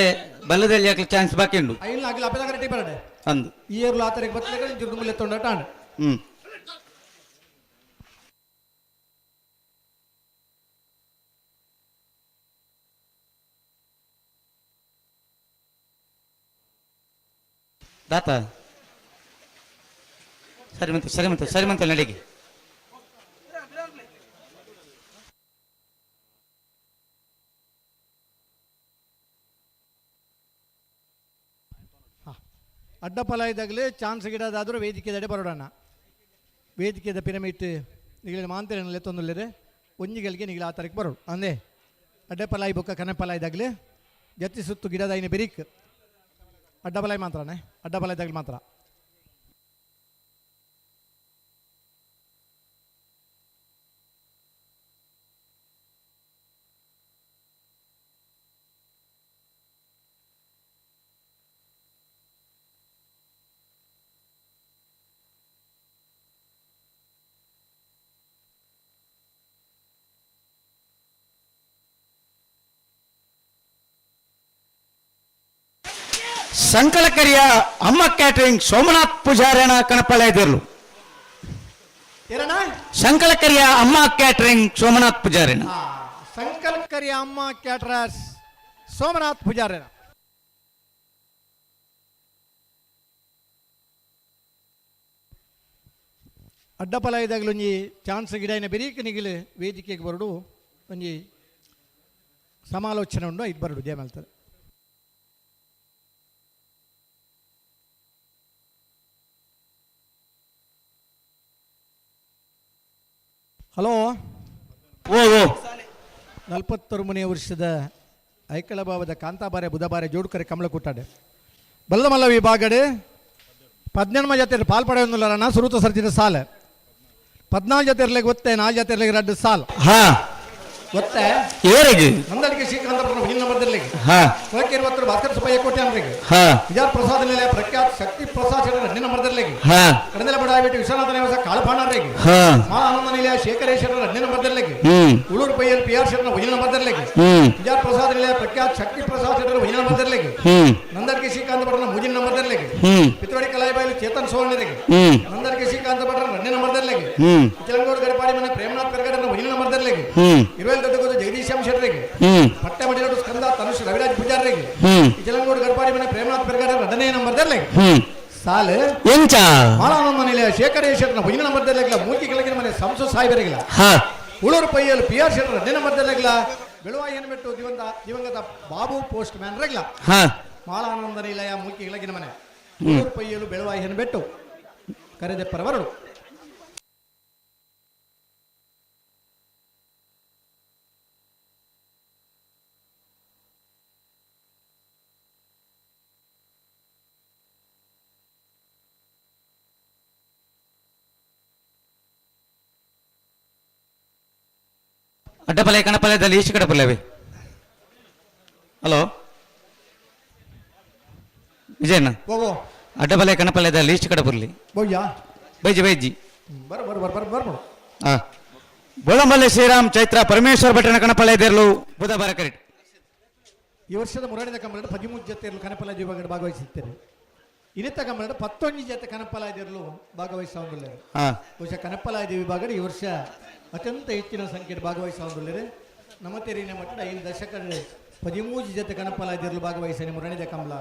ಬಲ್ಲದಲ್ಲಿ ಯಾಕೆ ಚಾನ್ಸ್ ಬಾಕಿ ಉಂಡು ಇಲ್ಲ ಆಗಲಿ ಅಪ್ಪದಾಗ ರೆಡಿ ಬರಡೆ ಅಂದು ಈರ್ಲು ಆತರಿಗೆ ಬತ್ತಲಿಗೆ ಜುರ್ಗುಮುಲೆ ತೊಂಡ ಟಾಂಡ್ ದಾತ ಸರಿ ಮಂತ ನಡಿಗೆ ಅಡ್ಡಫಲ ಇದ್ದಾಗಲೇ ಚಾನ್ಸ್ ಗಿಡದಾದರೂ ವೇದಿಕೆದಡೆ ಬರೋಣ ವೇದಿಕೆದ ಪಿರಮಿಡ್ ನಿಗಲಿನ ಮಾಂತೇನಲ್ಲಿ ತೊಂದಲೆ ಒಂಜಿಗಳಿಗೆ ನಿಗಲ ಆ ತಾರೀಕು ಬರೋಡು ಅಂದೇ ಅಡ್ಡಫಲಾಯಿ ಬೊಕ್ಕ ಕನಫಲ ಇದ್ದಾಗಲೇ ಜತ್ತಿ ಸುತ್ತು ಗಿಡದ ಐನ ಬೆರಿಕ್ ಅಡ್ಡಬಲಾಯಿ ಮಾತ್ರನೇ ಅಡ್ಡಬಲ ಇದ್ದಾಗಲಿ ಮಾತ್ರ ಸಂಕಲಕರಿಯ ಅಮ್ಮ ಕ್ಯಾಟರಿಂಗ್ ಸೋಮನಾಥ್ ಪೂಜಾರಣ ಕಣಪಳ ಇದಿರ್ಲು ಸಂಕಲಕರಿಯ ಅಮ್ಮ ಕ್ಯಾಟರಿಂಗ್ ಸೋಮನಾಥ್ ಪೂಜಾರಣ ಸಂಕಲಕರಿಯ ಅಮ್ಮ ಕ್ಯಾಟರರ್ಸ್ ಸೋಮನಾಥ್ ಪೂಜಾರಣ ಅಡ್ಡಫಲ ಇದ್ದಾಗಲೂ ಒಂಜಿ ಚಾನ್ಸ್ ಗಿಡ ಬೆರೀಕ್ ನಿಗಿಲು ವೇದಿಕೆಗೆ ಬರಡು ಒಂಜಿ ಸಮಾಲೋಚನೆ ಉಂಡು ಇದು ಬರಡು ಜಯಮಲ್ತದೆ ಹಲೋ ಓ 43ನೇ ವರ್ಷದ ಐಕಳ ಭಾವದ ಕಾಂತಾಬಾರೆ ಬುಧಬಾರೆ ಜೋಡುಕರೆ ಕಮಲ ಕೂಟಾಡೆ ಬಲ್ಲಮಲ್ಲ ವಿಭಾಗಡೆ 14 ಜಾತಿಯಲ್ಲಿ ಪಾಲ್ಪಡೆಯೊಂದಿಲ್ಲ ಸುರುತ ಸರ್ಜಿದ ಸಾಲ 14 ಜಾತಿರ್ಲಿಗೆ ಗೊತ್ತೇ 4 ಜಾತಿರ್ಲಿಗೆ 2 ಸಾಲ ಗೊತ್ತೇ ಏರಿಗೆ ನಂದಡಿಕೆ ಶ್ರೀಕಾಂತ ಹಿಂದಿನ ನಂಬರ್ದಲ್ಲಿ ಹಾ ಕೊಳಕೆ 20 ಭಾಸ್ಕರ್ ಸುಬ್ಬಯ್ಯ ಕೋಟೆ ಅವರಿಗೆ ಹಾ ವಿಜಯ ಪ್ರಸಾದ್ ನಿಲಯ ಪ್ರಖ್ಯಾತ ಶಕ್ತಿ ಪ್ರಸಾದ್ ಎರಡನೇ ನಂಬರ್ದಲ್ಲಿ ಹಾ ಕಡದಲ ಬಡಾಯಿಬಿಟ್ಟು ವಿಶ್ವನಾಥ ನಿವಾಸ ಕಾಳಪಾಣರಿಗೆ ಹಾ ಮಾ ಆನಂದ ನಿಲಯ ಶೇಖರೇಶ್ವರ ಎರಡನೇ ನಂಬರ್ದಲ್ಲಿ ಹ್ಮ್ ಉಳೂರು ಪೈಯಲ್ ಪಿ ಆರ್ ಶೆಟ್ಟರ್ ಒಂದನೇ ನಂಬರ್ದಲ್ಲಿ ಹ್ಮ್ ವಿಜಯ ಪ್ರಸಾದ್ ನಿಲಯ ಪ್ರಖ್ಯಾತ ಶಕ್ತಿ ಪ್ರಸಾದ್ ಶೆಟ್ಟರ್ ಒಂದನೇ ನಂಬರ್ದಲ್ಲಿ ಹ್ಮ್ ನಂದಡಿಕೆ ಶ್ರೀಕಾಂತ ಭಟ್ರ ಮೂಜಿನ ನಂಬರ್ದಲ್ಲಿ ಹ್ಮ್ ಪಿತ್ರೋಡಿ ಕಲಾಯಿಬಾಯಿ ಚೇತನ್ ಸೋಳನಿಗೆ ಹ್ಮ್ ನಂದಡಿಕೆ ಶ್ರೀಕಾಂತ ಭಟ್ರ ಎರಡನೇ ನಂಬರ್ದಲ್ಲಿ ಹ್ಮ್ ಚಿಲಂಗೋಡು ಗಡಪಾಡಿ ಮನೆ ಪ್ರೇಮನಾಥ್ ಕರ್ಗಡನ ಒಂದನೇ ನಂಬರ್ದಲ್ಲಿ ಹ್ಮ್ ಇರುವೆಲ್ ದೊಡ್ಡಗೋದು ಜಗದೀಶ್ ಶೆಟ್ಟರಿಗೆ ಹ್ಮ್ ಪಟ್ಟೆ ಮಡಿಯೋಡು ಸ್ಕಂದ ತನುಷ್ ರವಿರಾಜ್ ಪೂಜಾರಿಗೆ ಹ್ಮ್ ಚಿಲಂಗೋಡು ಗಡಪಾಡಿ ಮನೆ ಪ್ರೇಮನಾಥ್ ಕರ್ಗಡ ಎರಡನೇ ನಂಬರ್ದಲ್ಲಿ ಹ್ಮ್ ಸಾಲು ಎಂಚ ಮಾಲಾನಂದ ನಿಲಯ ಶೇಖರೇಶ್ವರನ ಒಂದನೇ ನಂಬರ್ದಲ್ಲಿ ಮೂರ್ತಿ ಕೆಳಗಿನ ಮನೆ ಸಂಸು ಸಾಯಿಬರಿಗಿಲ್ಲ ಹಾ ಉಳೂರು ಪೈಯಲ್ ಪಿ ಆರ್ ಶೆಟ್ಟರ್ ಎರಡನೇ ನಂಬರ್ದಲ್ಲಿ ಬೆಳುವಾಯಿಯನ್ನು ಬಿಟ್ಟು ದಿವಂಗತ ಬಾಬು ಪೋಸ್ಟ್ ಮ್ಯಾನ್ ರಗಿಲ್ಲ ಹಾ ಮಾಲಾನಂದ ನಿಲಯ ಮೂರ್ತಿ ಕೆಳಗಿನ ಮನೆ ಉಳೂರು ಪೈಯಲು ಬೆಳುವಾಯಿಯನ್ನು ಬಿಟ್ಟು ಕರೆದೆಪ್ಪರವರು ಅಡ್ಡಪಲೆ ಕಣಪಲೆದಲ್ಲಿ ಈಚೆ ಕಡೆ ಪಲ್ಲವಿ ಹಲೋ ವಿಜಯಣ್ಣ ಓ ಅಡ್ಡಪಲೆ ಕಣಪಲೆದಲ್ಲಿ ಈಚೆ ಕಡೆ ಬರಲಿ ಬೋಯ್ಯಾ ಬೈಜಿ ಬೈಜಿ ಬರ್ಬೋದು ಹಾ ಬೋಳಂಬಲ್ಲಿ ಶ್ರೀರಾಮ್ ಚೈತ್ರ ಪರಮೇಶ್ವರ ಭಟ್ಟನ ಕಣಪಲೆದೆರಲು ಬುಧವಾರ ಕರೆಕ್ಟ್ ಈ ವರ್ಷದ ಮುರಾಡಿದ ಕಂಬಳ 13 ಜೊತೆಯಲ್ಲೂ ಕನಪಲ ವಿಭಾಗ ಭಾಗವಹಿಸುತ್ತಾರೆ ಇನ್ನಿತ ಕಂಬಳ 11 ಜೊತೆ ಕನಪಲಾಯದಿರಲು ಭಾಗವಹಿಸುವುದಿಲ್ಲ ಹಾ ಬಹುಶಃ ಕನಪಲಾಯದ ವಿಭಾಗ ಈ ವರ್ಷ ಅತ್ಯಂತ ಹೆಚ್ಚಿನ ಸಂಖ್ಯೆಯಲ್ಲಿ ಭಾಗವಹಿಸುವುದಿಲ್ಲ ನಮ್ಮ ತೆರಿನ ಮಟ್ಟ 5 ದಶಕದ 13 ಜೊತೆ ಕನಪಲಾಯದಿರಲು ಭಾಗವಹಿಸನೆ ಮುರಾಡಿದ ಕಂಬಳ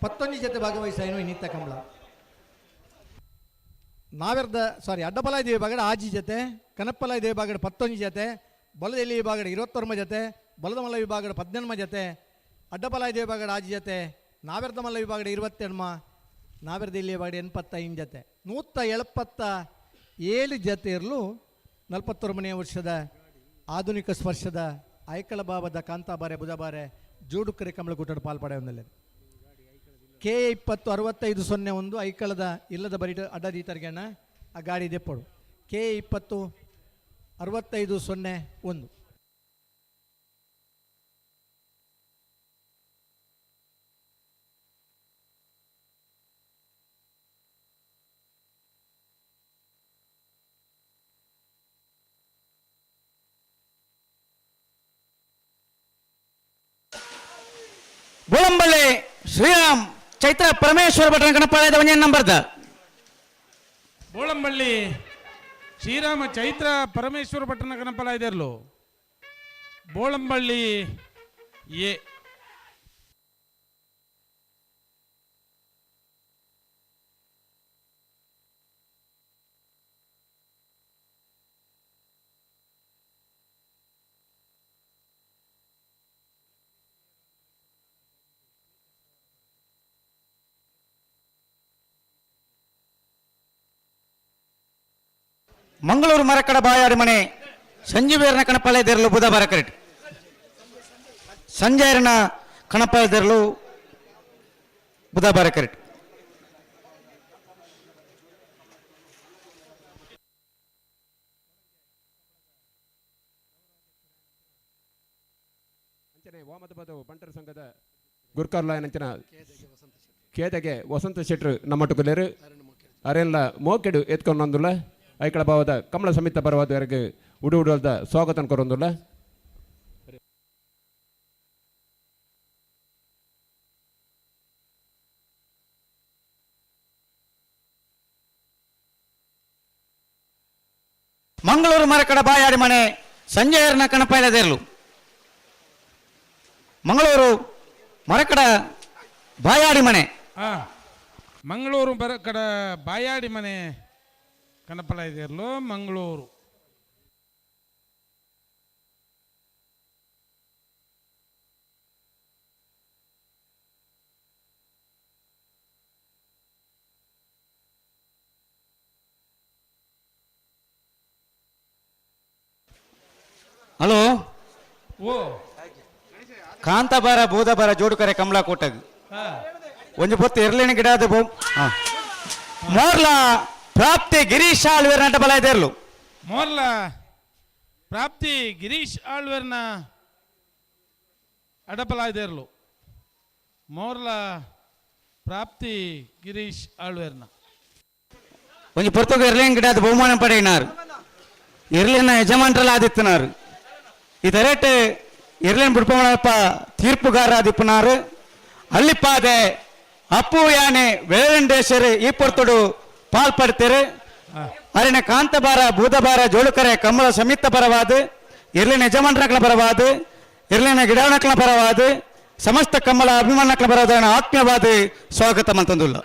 11 ಜೊತೆ ಭಾಗವಹಿಸೇನು ಇನ್ನಿತ ಕಂಬಳ ಅಡ್ಡಪಲಾಯ ವಿಭಾಗದ ಆಜಿ ಜೊತೆ ಕನಪಲಾಯ ವಿಭಾಗದ 11 ಜೊತೆ ಬಲದಲ್ಲಿ ವಿಭಾಗದ 21 ಜೊತೆ ಬಲದ ಮಲ್ಲ ವಿಭಾಗದ 18 ಜೊತೆ ಅಡ್ಡಪಲಾಯ ವಿಭಾಗದ ಆಜಿ ಜೊತೆ ನಾವೆರ್ದ ಮಲ್ಲ ವಿಭಾಗದ 27 ನಾವೆರ್ದ ಇಲ್ಲಿ ವಿಭಾಗದ 85 ಜೊತೆ 177 ಜೊತೆ ಇರಲು 41ನೇ ವರ್ಷದ ಆಧುನಿಕ ಸ್ಪರ್ಶದ ಐಕಳ ಭಾವದ ಕಾಂತಾಬಾರೆ ಬುಧಬಾರೆ ಜೋಡುಕರೆ ಕಮಲಕೂಟದ ಪಾಲ್ಪಡೆ ಹೊಂದಲಿದೆ K20 6501 ಐಕಳದ ಇಲ್ಲದ ಬರಿಟ ಅಡ್ಡದೀತರ್ಗೆಣ್ಣ ಆ ಗಾಡಿ ದೆಪ್ಪಡು K20 6501 ಬೋಳಂಬಲ್ಲಿ ಶ್ರೀರಾಮ್ ಚೈತ್ರ ಪರಮೇಶ್ವರ ಭಟ್ಟನ ಕಣಪಾಳ್ಯದ ಒಂದೇ ನಂಬರ್ದ ಬೋಳಂಬಳ್ಳಿ ಶ್ರೀರಾಮ ಚೈತ್ರ ಪರಮೇಶ್ವರ ಭಟ್ಟನ ಕಣಪಲ ಇದೆರ್ಲು ಬೋಳಂಬಳ್ಳಿ ಎ ಮಂಗಳೂರು ಮರಕಡ ಬಾಯಾಡಿ ಮನೆ ಸಂಜೀವೇರನ ಕಣಪಾಳ್ಯದಿರಲು ಬುಧವಾರ ಕರೆಕ್ಟ್ ಸಂಜಯರನ ಕಣಪಾಳ್ಯದಿರಲು ಬುಧವಾರ ಕರೆಕ್ಟ್ ವಾಮದ ಬಂಟರ ಸಂಘದ ಗುರ್ಕಾರ್ಲಾಯನಂಚಿನ ಕೇದಗೆ ವಸಂತ ಶೆಟ್ರು ನಮ್ಮಟ್ಟುಕಲೇರು ಅರೆಲ್ಲ ಮೋಕೆಡು ಎತ್ಕೊಂಡು ನಂದುಲ್ಲ ಐಕಳ ಭಾವದ ಕಮಲ ಸಮಿತ ಬರವಾದವರೆಗೆ ಉಡುವುಡದ ಸ್ವಾಗತ ಕೊರೊಂದುಲ್ಲ ಮಂಗಳೂರು ಮರಕಡ ಬಾಯಾಡಿ ಮನೆ ಸಂಜಯರನ ಕಣಪಾಳ್ಯದಿರಲು ಮಂಗಳೂರು ಮರಕಡ ಬಾಯಾಡಿ ಮನೆ ಮಂಗಳೂರು ಮರಕಡ ಬಾಯಾಡಿ ಮನೆ ಕನಪಲ ಇದೆಯಲ್ಲೋ ಮಂಗಳೂರು ಹಲೋ ಓ ಕಾಂತಾಬಾರ ಬೋಧಬಾರ ಜೋಡುಕರೆ ಕಮಲಾ ಕೋಟಗ್ ಒಂದು ಪೊತ್ತು ಎರಲಿನ ಗಿಡ ಅದು ಮೋರ್ಲ ಪ್ರಾಪ್ತಿ ಗಿರೀಶ್ ಆಳ್ವೇರ್ ನಟ ಬಲ ಇದೆರ್ಲು ಮೋರ್ಲ ಪ್ರಾಪ್ತಿ ಗಿರೀಶ್ ಆಳ್ವೇರ್ನ ಅಡಪಲಾಯ್ದೇರ್ಲು ಮೋರ್ಲ ಪ್ರಾಪ್ತಿ ಗಿರೀಶ್ ಆಳ್ವೇರ್ನ కొంచెం పొరతకు ఎర్లేం గిడ అది బహుమానం పడినారు ఎర్లేన యజమానులు ఆదిస్తున్నారు ఈ తరేట్ ఎర్లేని బుడిపోమప్ప తీర్పుగారు ఆదిప్పున్నారు అల్లిపాదే ಅಪ್ಪು ಯಾನೆ ವೇಳಂಡೇಶ್ವರಿ ಈ ಪೊರ್ತುಡು ಪಾಲ್ಪಡ್ತಾರೆ ಅರಿನ ಕಾಂತಬಾರ ಬೂದಬಾರ ಜೋಳುಕರೆ ಕಮಲ ಸಮಿತ ಪರವಾದ ಇರ್ಲಿನ ಯಜಮಾನಕಲ ಪರವಾದ ಇರ್ಲಿನ ಗಿಡಾಣಕಲ ಪರವಾದ ಸಮಸ್ತ ಕಮಲ ಅಭಿಮಾನಕಲ ಪರವಾದ ಆತ್ಮೀಯವಾದ ಸ್ವಾಗತ ಅಂತಂದುಲ್ಲ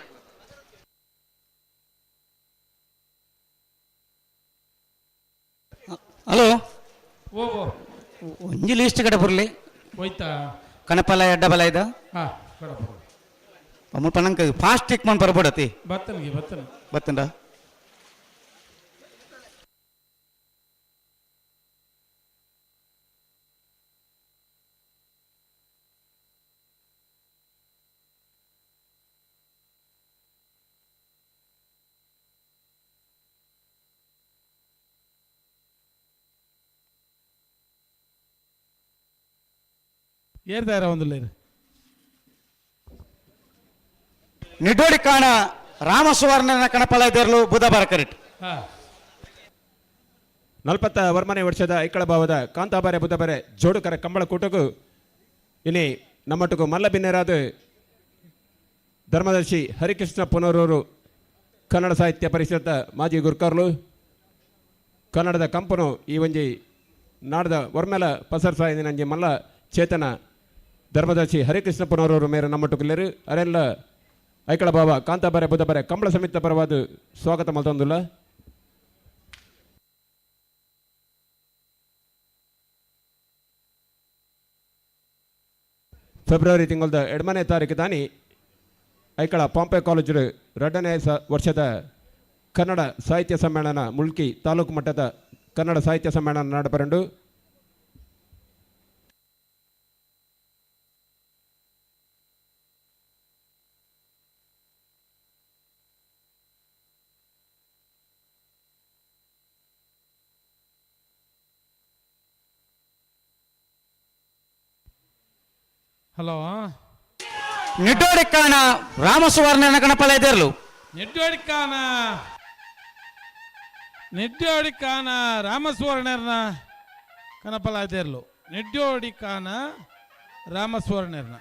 ಹಲೋ ಒಂಜಿ ಲೀಸ್ಟ್ ಕಡೆ ಬರಲಿ ಹೋಯ್ತಾ ಕನಪಲ ಎಡ್ಡಬಲ ಇದ ಅಮ್ಮ ಪನಂಕ ಫಾಸ್ಟ್ ಟಿಕ್ ಮನ್ ಪರಬಡತಿ ಬತ್ತನ ಏರ್ದಾರ ಒಂದು ಲೇರು ನಿಡೋಡಿ ಕಾಣ ರಾಮಸುವರ್ಣನ ಕಣಪಲೈದೇರ್ಲು ಬುಧವಾರ ಕರೆಕ್ಟ್ 40 ವರ್ಮನೆ ವರ್ಷದ ಐಕಳ ಭಾವದ ಕಾಂತಾಬಾರೆ ಬುಧಬಾರೆ ಜೋಡುಕರ ಕಂಬಳ ಕೂಟಗೂ ಇನಿ ನಮ್ಮಟುಕು ಮಲ್ಲ ಬಿನ್ನೆರಾದ ಧರ್ಮದರ್ಶಿ ಹರಿಕೃಷ್ಣ ಪುನರೂರು ಕನ್ನಡ ಸಾಹಿತ್ಯ ಪರಿಷತ್ ಮಾಜಿ ಗುರುಕರ್ಲು ಕನ್ನಡದ ಕಂಪನು ಈ ಒಂಜಿ ನಾಡದ ವರ್ಮೆಲ ಪಸರ್ ಸಾಯಿ ನಂಜಿ ಮಲ್ಲ ಚೇತನ ಧರ್ಮದರ್ಶಿ ಹರಿಕೃಷ್ಣ ಪುನರೂರು ಮೇರೆ ನಮ್ಮಟುಕುಲ್ಲೇರು ಅರೆಲ್ಲ ಐಕಳ ಭಾವ ಕಾಂತಾಬಾರೆ ಬುಧಬಾರೆ ಕಂಬಳ ಸಮಿತ ಪರವಾದ ಸ್ವಾಗತ ಮಲ್ತೊಂದುಲ್ಲ ಫೆಬ್ರವರಿ ತಿಂಗಳದ 2ನೇ ತಾರೀಕು ದಾನಿ ಐಕಳ ಪಾಂಪೆ ಕಾಲೇಜು 2ನೇ ವರ್ಷದ ಕನ್ನಡ ಸಾಹಿತ್ಯ ಸಮ್ಮೇಳನ ಮುಲ್ಕಿ ತಾಲೂಕು ಮಟ್ಟದ ಕನ್ನಡ ಸಾಹಿತ್ಯ ಸಮ್ಮೇಳನ ನಡಪರಂಡು ಹಲೋ ನಿಡೋಡಿ ಕಾಣ ರಾಮಸುವರ್ಣನ ಕಣಪಲೈದೇರ್ಲು ನಿಡ್ಯೋಡಿ ಕಾನ ರಾಮಸುವರ್ಣರ್ನ ಕನಪಲಾಯ್ದೇರ್ಲು ನಿಡ್ಯೋಡಿ ಕಾನ ರಾಮಸುವರ್ಣರ್ನ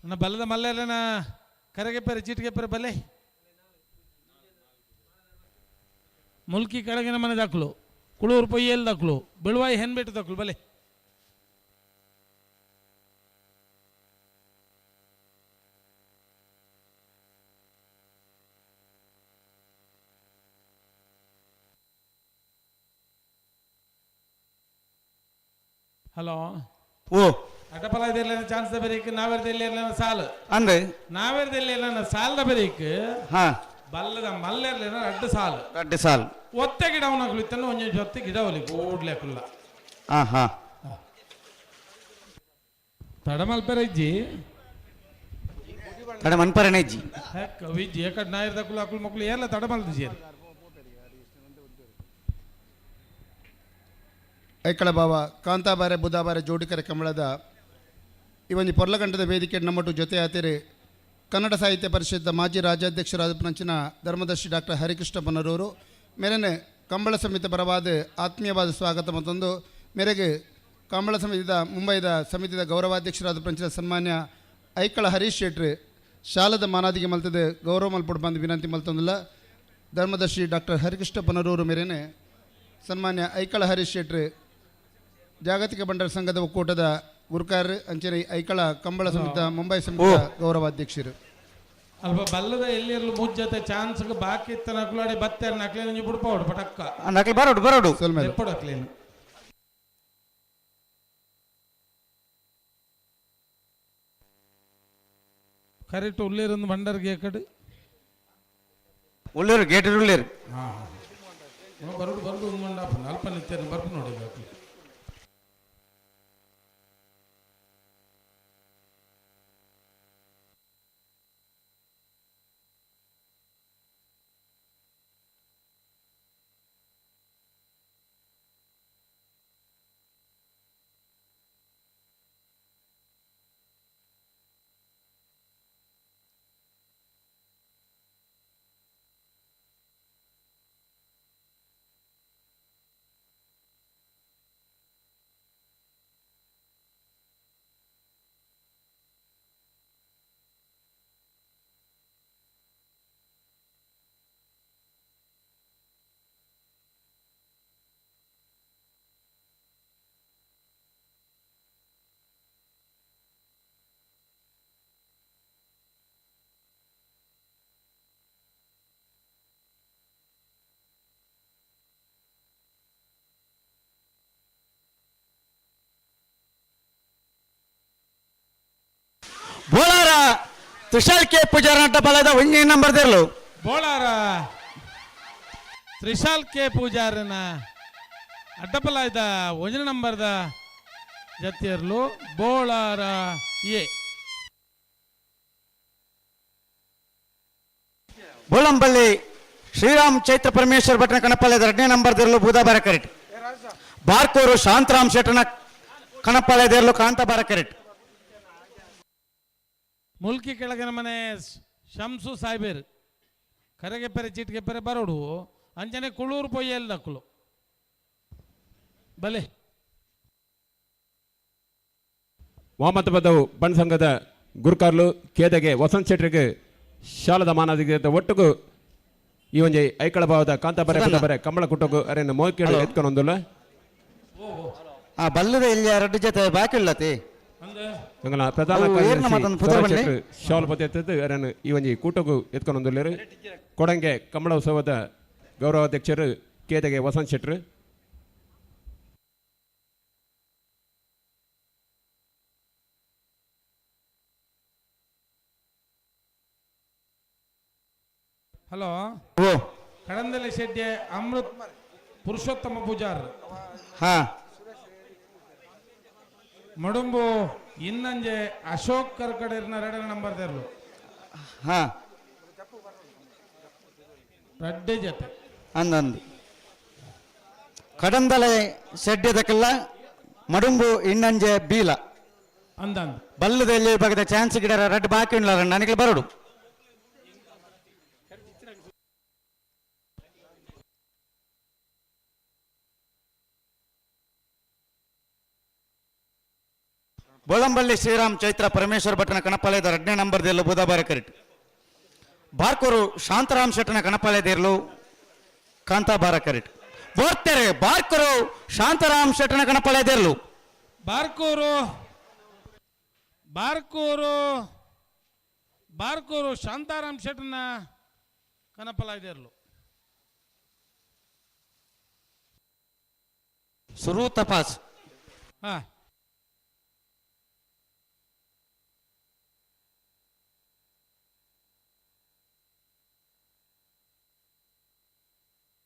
ನನ್ನ ಬಲ್ಲದ ಮಲ್ಲೆಲ್ಲನ ಕರೆಗೆಪ್ಪರೆ ಚೀಟಿಗೆಪ್ಪರೆ ಬಲ್ಲೆ ಮುಲ್ಕಿ ಕೆಳಗಿನ ಮನೆ ದಾಖಲು ಕುಳೂರು ಪೊಯ್ಯಲ್ ದಾಖಲು ಬಿಳುವಾಯಿ ಹೆನ್ಬೇಟು ದಾಖಲು ಬಲೆ ಹಲೋ ಓ ಅಟಪಲಾಯ್ದೆಲ್ಲ ಚಾನ್ಸ್ ಬರೀಕ್ ನಾವೇರ್ದಲ್ಲಿ ಸಾಲು ಅಂದ್ರೆ ನಾವೇರ್ದಲ್ಲಿ ಸಾಲದ ಬರೀಕ್ ಹಾ ಬಲ್ಲದ ಮಲ್ಲೆರ್ಲೇನ ಅಡ್ಡು ಸಾಲು ಒತ್ತೆ ಗಿಡ ಅವನಾಗ್ಲಿತ್ತನ್ನು ಒಂಜ ಜೊತೆ ಗಿಡ ಒಲಿ ಓಡ್ಲೇಕುಲ್ಲ ಹಾ ಹಾ ತಡಮಲ್ಪೆರ ಇಜ್ಜಿ ತಡಮನ್ಪರನೆ ಇಜ್ಜಿ ಹೆಕ್ ವಿಜ್ಜಿ ಏಕಡ್ ನಾಯರ್ ದಕ್ಕುಲು ಅಕ್ಕುಲು ಮಕ್ಕಳು ಎಲ್ಲ ತಡಮಲ್ದು ಜೇರು ಐಕಳ ಭಾವ ಕಾಂತಾಬಾರೆ ಬುಧಾಬಾರೆ ಜೋಡಿಕರೆ ಕಂಬಳದ ಈ ಒಂದು ಪೊರ್ಲಗಂಟದ ವೇದಿಕೆ ನಮ್ಮಟ್ಟು ಜೊತೆ ಆತಿರಿ ಕನ್ನಡ ಸಾಹಿತ್ಯ ಪರಿಷತ್ ಮಾಜಿ ರಾಜ್ಯಾಧ್ಯಕ್ಷರಾದ ಪಂಚಿನ ಧರ್ಮದರ್ಶಿ ಡಾಕ್ಟರ್ ಹರಿಕೃಷ್ಣ ಪುನರೂರು ಮೇರೆನೆ ಕಂಬಳ ಸಮಿತಿ ಪರವಾದ ಆತ್ಮೀಯವಾದ ಸ್ವಾಗತ ಮತ್ತೊಂದು ಮೇರೆಗೆ ಕಂಬಳ ಸಮಿತಿದ ಮುಂಬೈದ ಸಮಿತಿಯ ಗೌರವಾಧ್ಯಕ್ಷರಾದ ಪಂಚದ ಸನ್ಮಾನ್ಯ ಐಕಳ ಹರೀಶ್ ಶೆಟ್ರು ಶಾಲದ ಮಾನಾದಿಗೆ ಮಲ್ತದೆ ಗೌರವ ಮಲ್ಪಡು ಬಂದು ವಿನಂತಿ ಮಲ್ತೊಂದಿಲ್ಲ ಧರ್ಮದರ್ಶಿ ಡಾಕ್ಟರ್ ಹರಿಕೃಷ್ಣ ಪನರೂರು ಮೇರೆನೆ ಸನ್ಮಾನ್ಯ ಐಕಳ ಹರೀಶ್ ಶೆಟ್ರು ಜಾಗತಿಕ ಬಂಡಾರ ಸಂಘದ ಒಕ್ಕೂಟದ ಗುರುಕಾರ್ ಅಂಚನೆ ಐಕಳ ಕಂಬಳ ಸಮಿತಿಯ ಮುಂಬೈ ಸಮಿತಿಯ ಗೌರವಾಧ್ಯಕ್ಷರು ಅಲ್ಪ ಬಲ್ಲದ ಎಲ್ಲಿರಲು ಮುಜ್ಜತೆ ಚಾನ್ಸ್ ಬಾಕಿ ಇತ್ತ ನಕ್ಲಾಡಿ ಬತ್ತೆ ನಕ್ಲೇನು ಬಿಡ್ಪೋಡು ಪಟಕ್ಕ ನಕಲಿ ಬರೋಡು ಬರೋಡು ಎಪ್ಪಡು ಅಕ್ಲೇನು ಕರೆಕ್ಟ್ ಉಳ್ಳೇರೊಂದು ಬಂಡರ್ಗೆ ಕಡೆ ಉಳ್ಳೇರು ಗೇಟ್ ಉಳ್ಳೇರು ಬರೋಡು ಬರೋಡು ಒಂದು ಮಂಡಪ ಅಲ್ಪ ನಿತ್ಯ ಬರ್ಪು ನೋಡಿ ಬೋಳಾರ ತ್ರಿಶಾಲ್ ಕೆ ಪೂಜಾರ ನಟ ಬಲದ ಒಂದೇ ನಂಬರ್ ದೇರ್ಲು ಬೋಳಾರ ತ್ರಿಶಾಲ್ ಕೆ ಪೂಜಾರನ ಅಡ್ಡಪಲ ಇದ್ದ ಒಂಜನ ನಂಬರ್ದ ಜತಿಯರ್ಲು ಬೋಳಾರ ಎ ಬೋಳಂಬಳ್ಳಿ ಶ್ರೀರಾಮ್ ಚೈತ್ರ ಪರಮೇಶ್ವರ್ ಭಟ್ನ ಕಣಪಾಳ್ಯದ 2ನೇ ನಂಬರ್ ದೇರ್ಲು ಬುಧವಾರ ಕರೆಟ್ ಬಾರ್ಕೂರು ಶಾಂತರಾಮ್ ಶೆಟ್ಟನ ಕಣಪಾಳ್ಯದೇರ್ಲು ಕಾಂತಾಬಾರ ಕರೆಟ್ ಮುಲ್ಕಿ ಕೆಳಗಿನ ಮನೆ ಶಂಸು ಸಾಯ್ಬೇರ್ ಕರೆಗೆ ಪೆರೆ ಚೀಟ್ಗೆ ಪೆರೆ ಬರೋಡು ಅಂಚನೆ ಕುಳೂರು ಪೊಯ್ಯಲ್ ದಕ್ಕಲು ಬಲೆ ಮೊಹಮ್ಮದ್ ಬದ್ದವು ಬಣ್ ಸಂಘದ ಗುರುಕಾರ್ಲು ಕೇದಗೆ ವಸಂತ್ ಶೆಟ್ರಿಗೆ ಶಾಲದ ಮಾನದಿಗೆ ಒಟ್ಟಿಗೂ ಈ ಒಂಜಿ ಐಕಳ ಭಾವದ ಕಾಂತಾಬರೆ ಕಂಬಳ ಕುಟ್ಟೋಗು ಅರೇನು ಮೋಕೆಡು ಎತ್ಕೊಂಡೊಂದುಲ್ಲ ಆ ಬಲ್ಲದ ಇಲ್ಲಿ 2 ಜೊತೆ ಬಾಕಿ ಇಲ್ಲತಿ ಅಂಗನ ಪ್ರಧಾನ ಶಾಲ್ ಪತಿ ಎತ್ತದ್ದು ಅರೇನು ಈ ಒಂಜಿ ಕೂಟೋಗು ಎತ್ಕೊಂಡೊಂದುಲ್ಲೇರು ಕೊಡಂಗೆ ಕಂಬಳ ಉತ್ಸವದ ಗೌರವಾಧ್ಯಕ್ಷರು ಕೇದಗೆ ವಸಂತ್ ಶೆಟ್ರು ಹಲೋ ಕಡಂದಲೆ ಶೆಡ್ಡೆ ಅಮೃತ್ ಪುರುಷೋತ್ತಮ ಪೂಜಾರ್ ಹಾ ಮಡುಂಬು ಇನ್ನಂಜೆ ಅಶೋಕ್ ಕರ್ಕಡೆರ್ನ 2ನೇ ನಂಬರ್ ದೇರ್ಲು ಹಾ ರಡ್ಡೆ ಜೊತೆ ಅಂದಂದು ಕಡಂದಲೆ ಶೆಡ್ಡೆದಕ್ಕೆಲ್ಲ ಮಡುಂಬು ಇನ್ನಂಜೆ ಬೀಲ ಅಂದಂದು ಬಲ್ಲದಲ್ಲಿ ಬಗದ ಚಾನ್ಸ್ ಗಿಡ 2 ಬಾಕಿ ಇಲ್ಲ ನನಗೆ ಬರೋಡು ಬೋಳಂಬಳ್ಳಿ ಶ್ರೀರಾಮ್ ಚೈತ್ರ ಪರಮೇಶ್ವರ್ ಭಟ್ನ ಕಣಪಾಳ್ಯದ 2ನೇ ನಂಬರ್ ದೇರ್ಲು ಬುಧವಾರ ಕರೆಟ್ ಬಾರ್ಕೂರು ಶಾಂತರಾಮ್ ಶೆಟ್ಟನ ಕಣಪಾಳ್ಯ ದೇರ್ಲು ಕಾಂತಾಬಾರ ಕರೆಟ್ ಬೋರ್ತೆರೆ ಬಾರ್ಕೂರು ಶಾಂತರಾಮ್ ಶೆಟ್ಟನ ಕಣಪಾಳ್ಯ ದೇರ್ಲು ಬಾರ್ಕೂರು ಬಾರ್ಕೂರು ಬಾರ್ಕೂರು ಶಾಂತಾರಾಮ್ ಶೆಟ್ಟನ ಕನಪಲ ದೇರ್ಲು ಸುರು ತಪಾಸ್ ಹಾ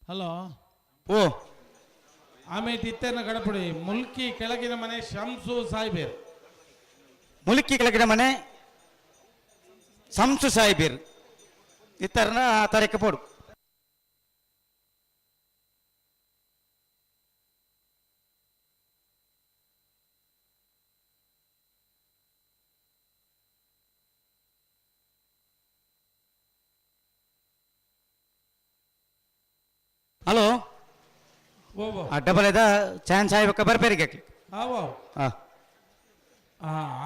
ಹಲೋ ಓ ಆಮೇಲೆ ಇತ್ತೇನ ಗಡಪಡಿ ಮುಲ್ಕಿ ಕೆಳಗಿನ ಮನೆ ಶಂಸು ಸಾಯ್ಬೇರ್ ಮುಲ್ಕಿ ಕೆಳಗಿನ ಮನೆ ಶಂಸು ಸಾಯ್ಬೇರ್ ಇತ್ತರನ ತಾರೀಕು ಪೋಡು ಹಲೋ ಓ ಓ ಅಡ್ಡಬಲದ ಚಾನ್ಸ್ ಆಗ್ಬೇಕ ಬರ್ಬೇರಿಗೆ ಆವ ಹಾ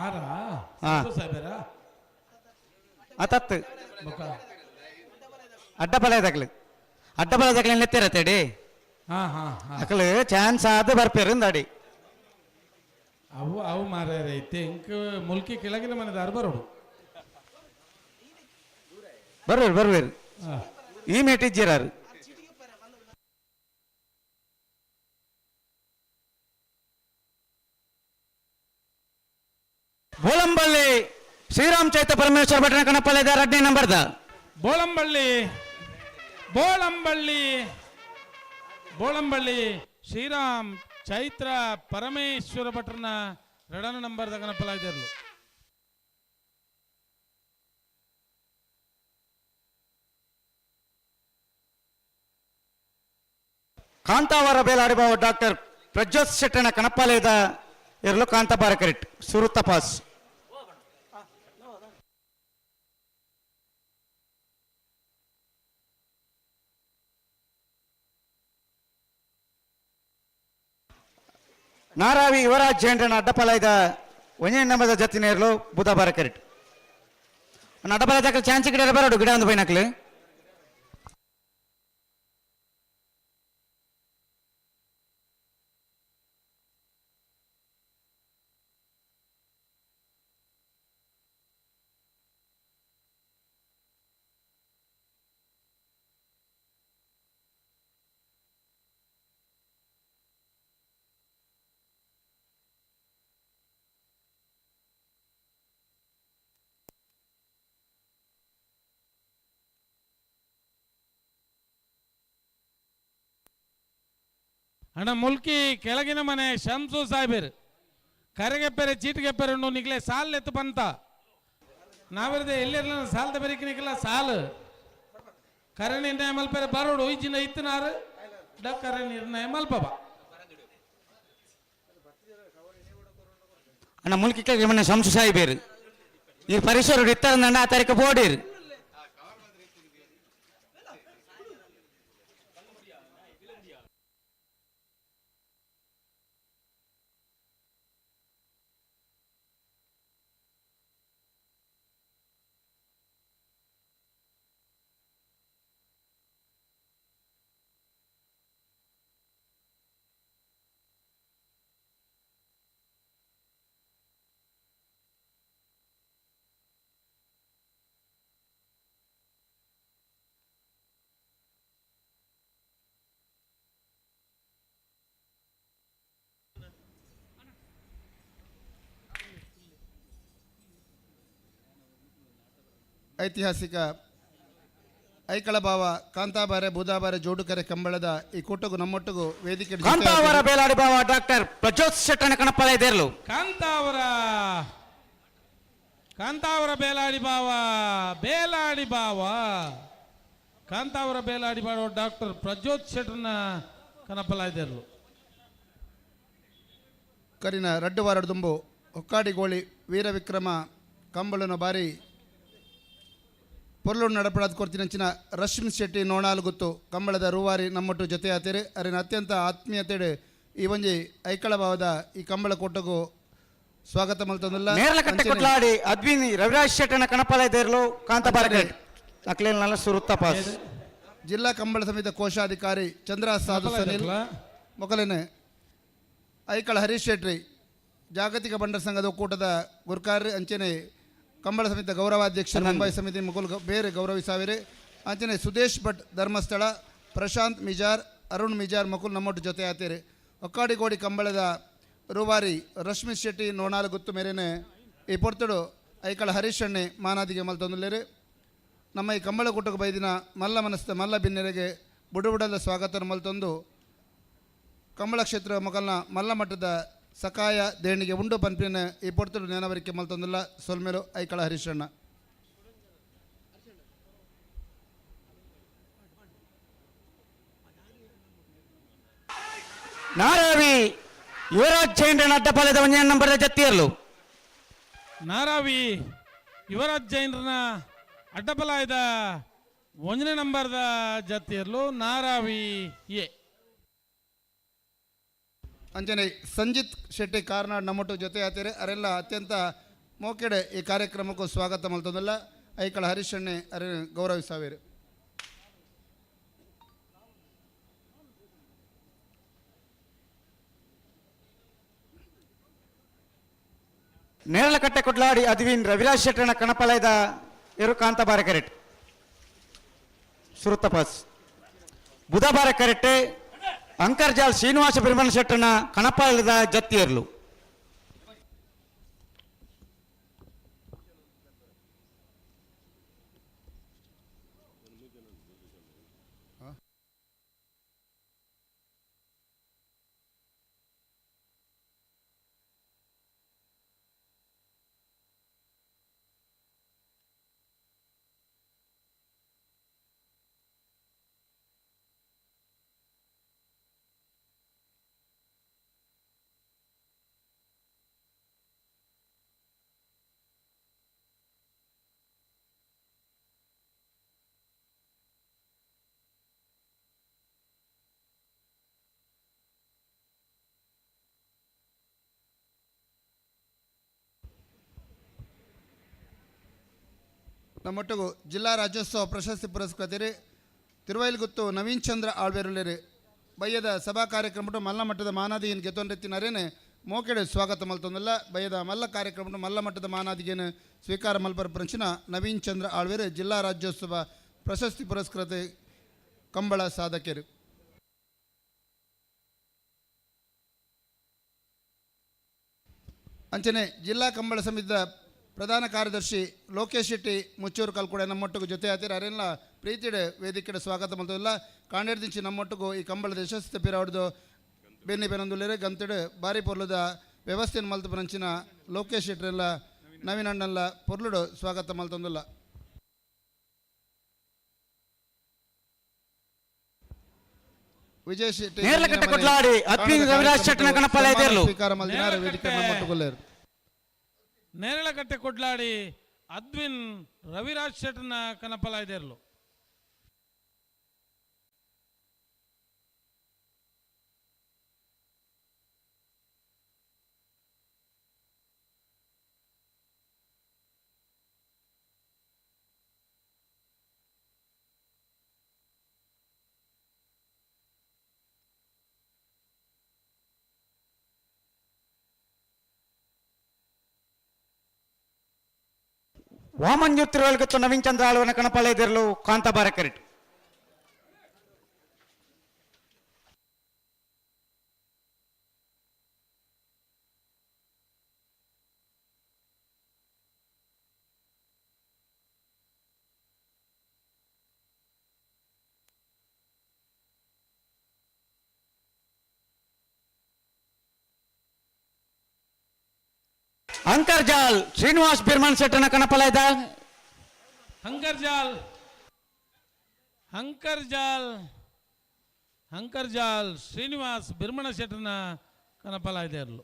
ಆರ ಹಾ. ಸಾಹೇಬರ ಅತ್ತತ್ತು ಬೊಕ್ಕ ಅಡ್ಡಬಲದಾಗ್ಲಿ ನೆತ್ತಿರತ್ತೇಡಿ ಹಾ ಹಾ ಹಾ ಅಕ್ಲು ಚಾನ್ಸ್ ಆದ ಬರ್ಪೇರಿಂದಾಡಿ ಅವು ಮಾರ್ಯಾರ ಐತೆ ಇಂಕ ಮುಲ್ಕಿ ಕೆಳಗಿನ ಮನೆದಾರು ಬರೋಡು ಬರ್ವೇರು ಈ ಮೇಟಿಜ್ಜಿರಾರು ಬೋಳಂಬಳ್ಳಿ ಶ್ರೀರಾಮ್ ಚೈತ ಪರಮೇಶ್ವರ ಭಟ್ನ ಕಣಪ್ಪಲ್ಲಿದೆ 2ನೇ ನಂಬರ್ದ ಬೋಳಂಬಳ್ಳಿ ಶ್ರೀರಾಮ್ ಚೈತ್ರ ಪರಮೇಶ್ವರ ಭಟ್ರನ 2ನೇ ನಂಬರ್ದ ಕಣಪ್ಪಲಾಯ್ದಿರ್ಲು ಕಾಂತಾವರ ಬೇಲಾಡಿಬಾವ ಡಾಕ್ಟರ್ ಪ್ರಜ್ಯೋತ್ ಶೆಟ್ಟನ ಕಣಪ್ಪಾಲಯದ ಇರಲು ಕಾಂತಾಬಾರ ಕರೆಕ್ಟ್ ಸುರು ತಪಾಸ್ ನಾರಾವಿ ಯುವರಾಜ್ ಜೈಂಡ್ರನ ಅಡ್ಡಪಾಲಯದ 1ನೇ ನಂಬರ್ದ ಜತ್ತಿನ ಇರಲು ಬುಧವಾರ ಕರೆಕ್ಟ್ ಅಡ್ಡಪಾಲ ಜಾಗ ಚಾನ್ಸ್ ಗಿಡ ಬರೋಡು ಗಿಡ ಒಂದು ಬೈನಕ್ಲಿ ಅಣ್ಣ ಮುಲ್ಕಿ ಕೆಳಗಿನ ಮನೆ ಶಂಸು ಸಾಹೇಬರ್ ಕರೆಗೆಪ್ಪೆರೆ ಚೀಟಿಗೆಪ್ಪೆರೆ ಉಂಡು ನಿಕ್ಲೆ ಸಾಲ್ ಎತ್ತು ಬಂತ ನಾವಿರದೆ ಎಲ್ಲಿರಲ ಸಾಲದ ಬೆರಿಕೆ ನಿಕ್ಲ ಸಾಲು ಕರೆ ನಿರ್ಣಯ ಮಲ್ಪೆರೆ ಬರೋಡು ಇಜ್ಜಿನ ಇತ್ತನಾರು ಕರೆ ನಿರ್ಣಯ ಮಲ್ಪಬ ಅಣ್ಣ ಮುಲ್ಕಿ ಕೆಳಗೆ ಮನೆ ಶಂಸು ಸಾಯಿಬೇರು ಈ ಪರಿಸರ ಇತ್ತರಂದ ಆ ತಾರೀಕು ಬೋಡಿರು ಐತಿಹಾಸಿಕ ಐಕಳಭಾವ ಕಾಂತಾಬಾರೆ ಬುಧಾಬಾರೆ ಜೋಡುಕರೆ ಕಂಬಳದ ಈ ಕೂಟಗೂ ನಮ್ಮೊಟ್ಟಿಗೂ ವೇದಿಕೆ ಕಾಂತಾವರ ಬೇಲಾಡಿಬಾವ ಡಾಕ್ಟರ್ ಪ್ರಜ್ಯೋತ್ ಶೆಟ್ಟನ ಕಣಪ್ಪಾಲಯದ ಇರಲು ಕಾಂತಾವರ ಬೇಲಾಡಿಬಾವ ಡಾಕ್ಟರ್ ಪ್ರಜ್ಯೋತ್ ಶೆಟ್ಟರ್ನ ಕಣಪ್ಪಲಾಯ್ದಿರ್ಲು ಕರಿನ ರಡ್ಡುವಾರಡು ದುಂಬು ಒಕ್ಕಾಡಿಗೋಳಿ ವೀರವಿಕ್ರಮ ಕಂಬಳನ ಬಾರಿ ಪೊರ್ಲು ನಡಪಡಾದ ಕೊರ್ತಿನಂಚಿನ ರಶ್ಮಿ ಶೆಟ್ಟಿ ನೋಣಾಲು ಗೊತ್ತು ಕಂಬಳದ ರೂವಾರಿ ನಮ್ಮೊಟ್ಟು ಜೊತೆ ಆತೇರಿ ಅರಿನ ಅತ್ಯಂತ ಆತ್ಮೀಯತೆಡು ಈ ಒಂಜಿ ಐಕಳಭಾವದ ಈ ಕಂಬಳ ಕೂಟಗೂ ಸ್ವಾಗತ ಮಲ್ತಂದಿಲ್ಲ ನೇರಲಕಟ್ಟೆ ಕೊಟ್ಲಾಡಿ ಅದ್ವಿನಿ ರವಿರಾಜ್ ಶೆಟ್ಟನ ಕಣಪ್ಪಾಲಯದ ಇರಲು ಕಾಂತಾಬಾರ ಅಕ್ಲೇನ ಸುರು ತಪಾಸ್ ಜಿಲ್ಲಾ ಕಂಬಳ ಸಮಿತಿ ಕೋಶಾಧಿಕಾರಿ ಚಂದ್ರ ಸಾಧು ಸನಿಲ್ ಮೊಕಲಿನ ಐಕಳ ಹರೀಶ್ ಶೆಟ್ಟಿ ಜಾಗತಿಕ ಬಂಡರ್ ಸಂಘದ ಒಕ್ಕೂಟದ ಗುರ್ಕಾರ್ ಅಂಚನೆ ಕಂಬಳ ಸಮಿತಿ ಗೌರವಾಧ್ಯಕ್ಷರು ಮುಂಬೈ ಸಮಿತಿ ಮುಕುಲ್ ಬೇರೆ ಗೌರವಿಸಾವಿರೆ ಅಂಚನೆ ಸುದೇಶ್ ಭಟ್ ಧರ್ಮಸ್ಥಳ ಪ್ರಶಾಂತ್ ಮಿಜಾರ್ ಅರುಣ್ ಮಿಜಾರ್ ಮಕುಲ್ ನಮ್ಮೊಟ್ಟು ಜೊತೆ ಆತೇರಿ ಒಕ್ಕಾಡಿಗೋಡಿ ಕಂಬಳದ ರೂವಾರಿ ರಶ್ಮಿ ಶೆಟ್ಟಿ ನೋಣಾಲು ಗುತ್ತು ಮೇರೆನೆ ಈ ಪೊರ್ತಡು ಐಕಳ ಹರೀಶ್ ಅಣ್ಣೆ ಮಾನಾದಿಗೆ ಮಲ್ತೊಂದುಲ್ಲೇರಿ ನಮ್ಮ ಈ ಕಂಬಳ ಕೂಟಕ್ಕೆ ಬೈದಿನ ಮಲ್ಲ ಮನಸ್ಥ ಮಲ್ಲ ಬಿನ್ನೆರೆಗೆ ಬುಡುಬುಡದ ಸ್ವಾಗತ ಮಲ್ತೊಂದು ಕಂಬಳ ಕ್ಷೇತ್ರ ಮೊಕಲ್ನ ಮಲ್ಲ ಮಟ್ಟದ ಸಕಾಯ ದೇಣಿಗೆ ಉಂಡು ಪನ್ಪಿನ ಈ ಪೊರ್ತಡು ನೇನವರಿಕೆ ಮಲ್ತೊಂದಿಲ್ಲ ಸೊಲ್ಮೇಲು ಐಕಳ ಹರೀಶಣ್ಣ ನಾರಾವಿ ಯುವರಾಜ್ ಜೈಂಡ್ರನ ಅಡ್ಡಪಾಲಯದ 1ನೇ ನಂಬರ್ದ ಜತ್ತಿಯರ್ಲು ನಾರಾವಿ ಯುವರಾಜ್ ಜೈನ್ರನ ಅಡ್ಡಪಲಾಯದ 1ನೇ ನಂಬರ್ದ ಜತ್ತಿಯರ್ಲು ನಾರಾವಿ ಎ ಅಂಚನೆ ಸಂಜಿತ್ ಶೆಟ್ಟಿ ಕಾರ್ನಾಡ್ ನಮ್ಮೊಟ್ಟು ಜೊತೆ ಆತೇರೆ ಅರೆಲ್ಲ ಅತ್ಯಂತ ಮೋಕೆಡೆ ಈ ಕಾರ್ಯಕ್ರಮಕ್ಕೂ ಸ್ವಾಗತ ಮಲ್ತದಲ್ಲ ಐಕಳ ಹರೀಶಣ್ಣೆ ಅರೆ ಗೌರವಿಸಾವೇರು. ನೇರಳಕಟ್ಟೆ ಕೊಡ್ಲಾಡಿ ಅದ್ವಿನ್ ರವಿರಾಜ್ ಶೆಟ್ಟನ ಕಣಪಾಲಯದ ಇರು ಕಾಂತಬಾರ ಕರೆಟ್ ಸುರುತ್ತಪಾಸ್ ಬುಧಬಾರ ಕರೆಟ್ಟೆ ಅಂಕರ್ಜಾಲ್ ಶ್ರೀನಿವಾಸ ಬಿರ್ಮನ್ ಶೆಟ್ಟನ ಕಣಪಾಲಯದ ಜತ್ತಿಯರ್ಲು. ನಮ್ಮೊಟ್ಟಿಗೂ ಜಿಲ್ಲಾ ರಾಜ್ಯೋತ್ಸವ ಪ್ರಶಸ್ತಿ ಪುರಸ್ಕೃತರು ತಿರುವೈಲ್ಗುತ್ತು ನವೀನ್ ಚಂದ್ರ ಆಳ್ವೇರುಲೇರು ಬಯ್ಯದ ಸಭಾ ಕಾರ್ಯಕ್ರಮ ಮಲ್ಲ ಮಟ್ಟದ ಮಾನಾದಿಗೇನು ಗೆತ್ತೊಂಡೆತ್ತಿನರೇನು ಮೋಕೆಡೆ ಸ್ವಾಗತ ಮಲ್ತೊಂದಲ್ಲ ಬಯ್ಯದ ಮಲ್ಲ ಕಾರ್ಯಕ್ರಮ ಮಲ್ಲ ಮಟ್ಟದ ಮಾನಾದಿಗೇನು ಸ್ವೀಕಾರ ಮಲ್ಪರ ಪರಂಚಿನ ನವೀನ್ ಚಂದ್ರ ಆಳ್ವೇರು ಜಿಲ್ಲಾ ರಾಜ್ಯೋತ್ಸವ ಪ್ರಶಸ್ತಿ ಪುರಸ್ಕೃತ ಕಂಬಳ ಸಾಧಕರು. ಅಂಚನೆ ಜಿಲ್ಲಾ ಕಂಬಳ ಸಮಿತಿಯ ಪ್ರಧಾನ ಕಾರ್ಯದರ್ಶಿ ಲೋಕೇಶ್ ಶೆಟ್ಟಿ ಮುಚ್ಚೂರು ಕಲ್ಕೂಡೆ ನಮ್ಮೊಟ್ಟಿಗೂ ಜೊತೆ ಆತಿರ ಅರೆಲ್ಲ ಪ್ರೀತಿಡೆ ವೇದಿಕೆಡೆ ಸ್ವಾಗತ ಮಲ್ತಲ್ಲ ಕಾಂಡೇರ್ದಿಂಚಿ ನಮ್ಮೊಟ್ಟಿಗೂ ಈ ಕಂಬಳದ ಯಶಸ್ವಿ ಪಿರಾವಡ್ದು ಬೆನ್ನಿ ಬೆನೊಂದುಲೇರೆ ಗಂತಡು ಬಾರಿ ಪೊರ್ಲುದ ವ್ಯವಸ್ಥೆಯನ್ನು ಮಲ್ತು ಪರಂಚಿನ ಲೋಕೇಶ್ ಶೆಟ್ರೆಲ್ಲ ನವೀನ್ ಅಣ್ಣಲ್ಲ ಪೊರ್ಲುಡು ಸ್ವಾಗತ ಮಲ್ತೊಂದುಲ್ಲ. ವಿಜಯ್ ಶೆಟ್ಟಿ ಸ್ವೀಕಾರ ಮಲ್ತಿನ ವೇದಿಕೆ ನಮ್ಮೊಟ್ಟಿಗೊಲ್ಲೇರು. ನೇರಳಕಟ್ಟೆ ಕೊಡ್ಲಾಡಿ ಅದ್ವಿನ್ ರವಿರಾಜ್ ಶೆಟ್ಟನ ಕನಪಲ ಇದೆರ್ಲು. ವಾಮನ್ ಯುತ್ತಿರುವಲ್ಗತ್ತು ನವೀನ್ ಚಂದ್ರ ಆಳ್ವನ ಕಣಪಾಲಯದಿರಲು ಕಾಂತಬಾರ ಕರೆಟ್. ಅಂಕರ್ಜಾಲ್ ಶ್ರೀನಿವಾಸ್ ಬಿರ್ಮನ್ ಶೆಟ್ಟನ ಕಣಪಾಲಯದ ಅಂಕರ್ಜಾಲ್ ಶ್ರೀನಿವಾಸ್ ಬಿರ್ಮಣ ಶೆಟ್ಟನ ಕನಪಲಾಯ್ದೇರ್ಲು.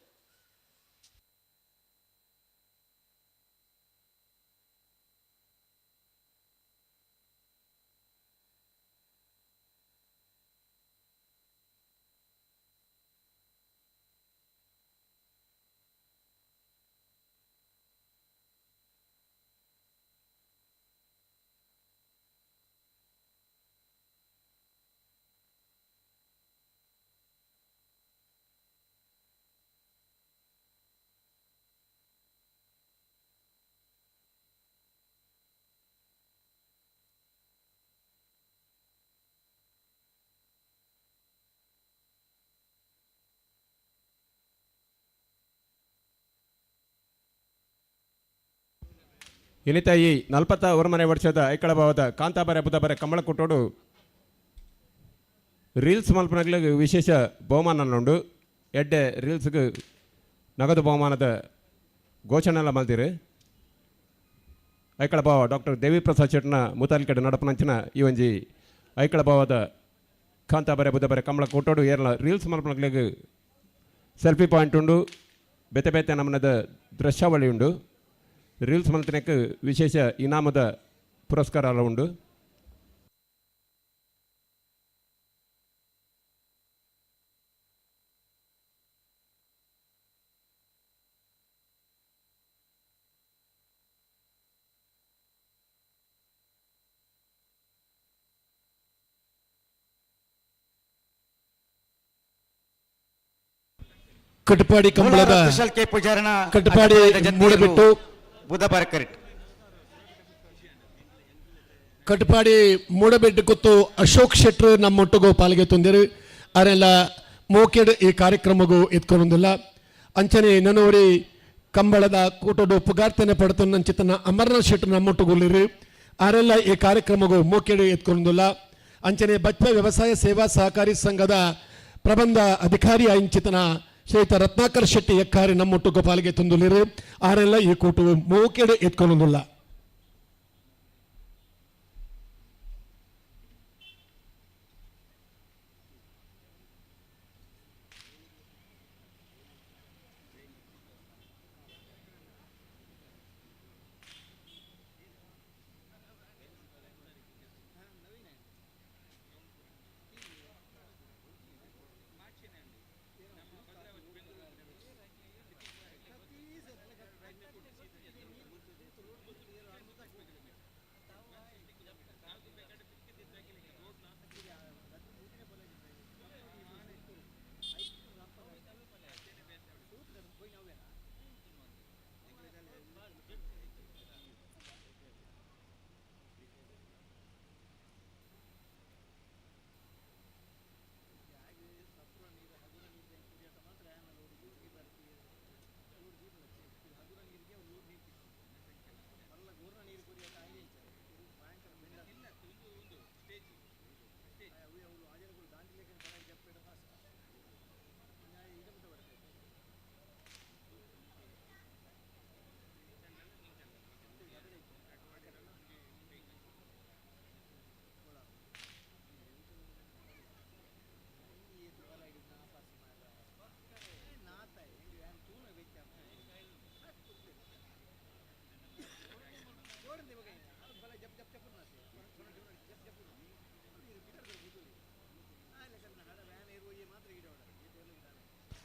ಇನಿತಾಯಿ 41ನೇ ವರ್ಷದ ಐಕಳಭಾವದ ಕಾಂತಾಬಾರ ಬುಧಬಾರ ಕಂಬಳ ಕೊಟ್ಟೋಡು ರೀಲ್ಸ್ ಮಲ್ಪನಗಳಿಗೆ ವಿಶೇಷ ಬಹುಮಾನ ಎಡ್ಡೆ ರೀಲ್ಸ್ಗೆ ನಗದು ಬಹುಮಾನದ ಘೋಷಣೆ ಎಲ್ಲ ಮಲ್ತಿರು ಐಕಳಭಾವ ಡಾಕ್ಟರ್ ದೇವಿ ಪ್ರಸಾದ್ ಶೆಟ್ಟನ ಮುತಾಲಿಕಡೆ ನಡಪನಂಚಿನ ಈ ಒಂಜಿ ಐಕಳಭಾವದ ಕಾಂತಾಬಾರ ಬುಧಬಾರ ಕಂಬಳ ಕೊಟ್ಟೋಡು ಏರ್ಲ ರೀಲ್ಸ್ ಮಲ್ಪನಗಳಿಗೆ ಸೆಲ್ಫಿ ಪಾಯಿಂಟ್ ಉಂಡು ಬೆತೆ ಬೆತೆ ನಮ್ಮನದ ದೃಶ್ಯಾವಳಿ ಉಂಡು ರೀಲ್ಸ್ ಮಲ್ತನಕ್ಕೆ ವಿಶೇಷ ಇನಾಮದ ಪುರಸ್ಕಾರ ಎಲ್ಲ ಉಂಡು. ಕಟಪಾಡಿ ಕಂಬಳದ ಕುಶಲ್ ಕೆ ಪೂಜಾರನ ಕಟಪಾಡಿ ಮೂಡಬಿಟ್ಟು ಬುಧವಾರ ಕರೆಕ್ಟ್ ಕಟಪಾಡಿ ಮೂಡಬೆಟ್ಟು ಕುತ್ತು ಅಶೋಕ್ ಶೆಟ್ರು ನಮ್ಮೊಟ್ಟಿಗೂ ಪಾಲ್ಗೆ ತಂದಿರು ಅವರೆಲ್ಲ ಮೋಕೆಡ್ ಈ ಕಾರ್ಯಕ್ರಮಗೂ ಎತ್ಕೊಂಡೊಂದಿಲ್ಲ ಅಂಚನೆ ನನವರಿ ಕಂಬಳದ ಕೂಟೋಡು ಪುಗಾರ್ತನೆ ಪಡ್ತನ್ನ ಚಿತ್ತನ ಅಮರನಾಥ್ ಶೆಟ್ರು ನಮ್ಮೊಟ್ಟಿಗೊಳ್ಳಿರು ಅವರೆಲ್ಲ ಈ ಕಾರ್ಯಕ್ರಮಗೂ ಮೋಕೆಡ್ ಎತ್ಕೊಂಡೊಂದಿಲ್ಲ ಅಂಚನೆ ಬಚ್ಚ ವ್ಯವಸಾಯ ಸೇವಾ ಸಹಕಾರಿ ಸಂಘದ ಪ್ರಬಂಧ ಅಧಿಕಾರಿ ಆಯಿಂಚಿತನ ಶ್ರೀಯುತ ರತ್ನಾಕರ್ ಶೆಟ್ಟಿ ಎಕ್ಕಾರಿ ನಮ್ಮೊಟ್ಟಿಗೂ ಪಾಲ್ಗೆ ತಂದುಲಿರು ಅವರೆಲ್ಲ ಈ ಕೂಟವು ಮೋಕೆಡ್ ಎತ್ಕೊಂಡೊಂದಿಲ್ಲ.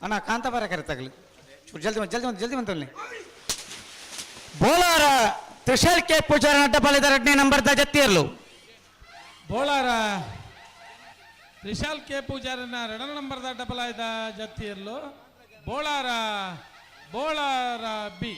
ಅಣ್ಣ ಕಾಂತಾಬಾರ ಕರೆತಾಗಲಿ ಜಲ್ದಿ ಜಲ್ದಿ ಬಂತಲ್ಲಿ ಬೋಲಾರ ತ್ರಿಶಲ್ ಕೆ ಪೂಜಾರ ಅಡ್ಡಪಾಲಿದ 2ನೇ ನಂಬರ್ದ ಜತ್ತಿಯರ್ಲು ಬೋಳಾರ ತ್ರಿಶಾಲ್ ಕೆ ಪೂಜಾರನ 2ನೇ ನಂಬರ್ದ ಅಡ್ಡಪಾಲಿದ ಜತ್ತಿಯರ್ಲು ಬೋಳಾರ ಬಿ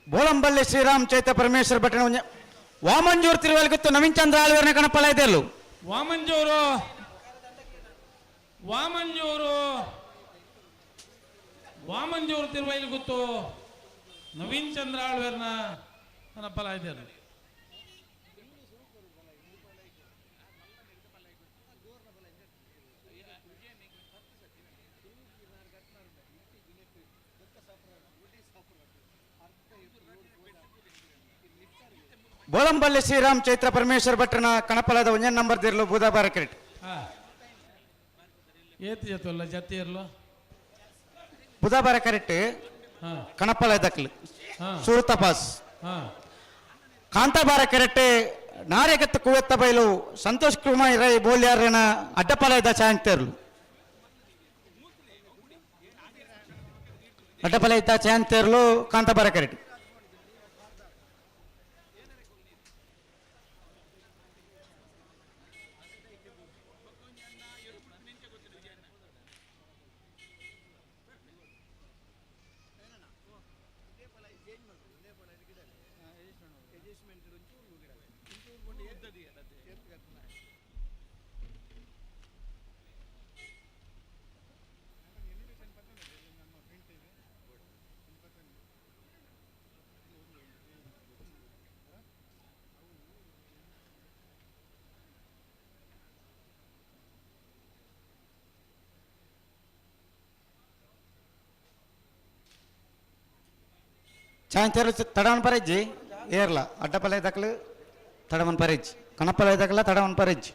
ಬೋಳಂಬಲ್ಲಿ ಶ್ರೀರಾಮ್ ಚೈತ್ರ ಪರಮೇಶ್ವರ ಭಟ್ಟಣ ವಾಮಂಜೂರು ತಿರುವಲ್ಗುತ್ತು ನವೀನ್ ಚಂದ್ರ ಆಳ್ವರ್ನ ಕಣಪಲ ಇದೆಯಲ್ಲು ವಾಮಂಜೂರು ತಿರುವಲ್ಗುತ್ತು ನವೀನ್ ಚಂದ್ರ ಆಳ್ವರ್ನ ಕಣಪಲ ಇದೆಯಲ್ಲು ಬೋಳಂಬಲ್ಲಿ ಶ್ರೀರಾಮ್ ಚೈತ್ರ ಪರಮೇಶ್ವರ ಭಟ್ಟನ ಕಣಪಲದ 1ನೇ ನಂಬರ್ ದಿರ್ಲು ಬುಧವಾರ ಕರೆಕ್ಟ್ ಏತ್ ಜತಲ್ಲ ಜತ್ತಿಯರ್ಲು ಬುಧವಾರ ಕರೆಕ್ಟ್ ಕಣಪಲ ದಕ್ಲು ಸೂರು ತಪಾಸ್ ಕಾಂತಾಬಾರ ಕರೆಕ್ಟ್ ನಾರೆಗತ್ತ ಕುವೆತ್ತ ಬೈಲು ಸಂತೋಷ್ ಕುಮಾರ್ ರೈ ಬೋಲ್ಯಾರನ ಅಡ್ಡಪಾಲಯದ ಚಾಂತರ್ಲು ಅಡ್ಡಪಾಲಯದ ಚಾಂತರ್ಲು ಕಾಂತಾಬಾರ ಕರೆಕ್ಟ್ ಚಾಂತೇರು ತಡವನ್ ಪರಜ್ಜಿ ಏರ್ಲ ಅಡ್ಡಪಲಯ ದಕ್ಲು ತಡವನ್ ಪರಜ್ಜಿ ಕಣಪಲಯ ದಕ್ಲ ತಡವನ್ ಪರಜ್ಜಿ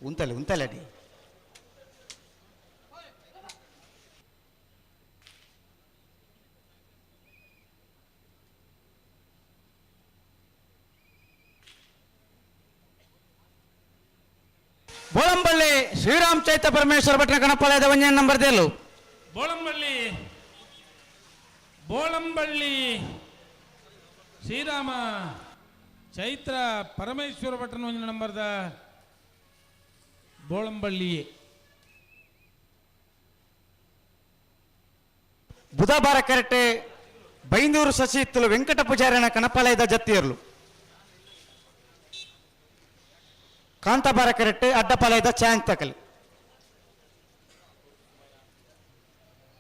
ಉಂತಲೆ ಅಡಿ ಬೋಳಂಬಳ್ಳಿ ಶ್ರೀರಾಮ್ ಚೈತ್ರ ಪರಮೇಶ್ವರ ಭಟ್ನ ಗಣಪಾಲಯದ ಒಂಜನೇ ನಂಬರ್ ದೇಲು ಬೋಳಂಬಳ್ಳಿ ಶ್ರೀರಾಮ ಚೈತ್ರ ಪರಮೇಶ್ವರ ಭಟ್ನ ಒಂಜನೇ ನಂಬರ್ದ ಬೋಳಂಬಳ್ಳಿ ಬುಧವಾರ ಕೆರಟೆ ಬೈಂದೂರು ಸಸಿ ಇತ್ತಲು ವೆಂಕಟ ಪೂಜಾರಿನ ಕಣಪಾಲಯದ ಜತ್ತಿಯರ್ಲು ಕಾಂತಾಬಾರ ಕೆರಟೆ ಅಡ್ಡಪಾಲಯದ ಚಾಂಗ್ ತಕಲಿ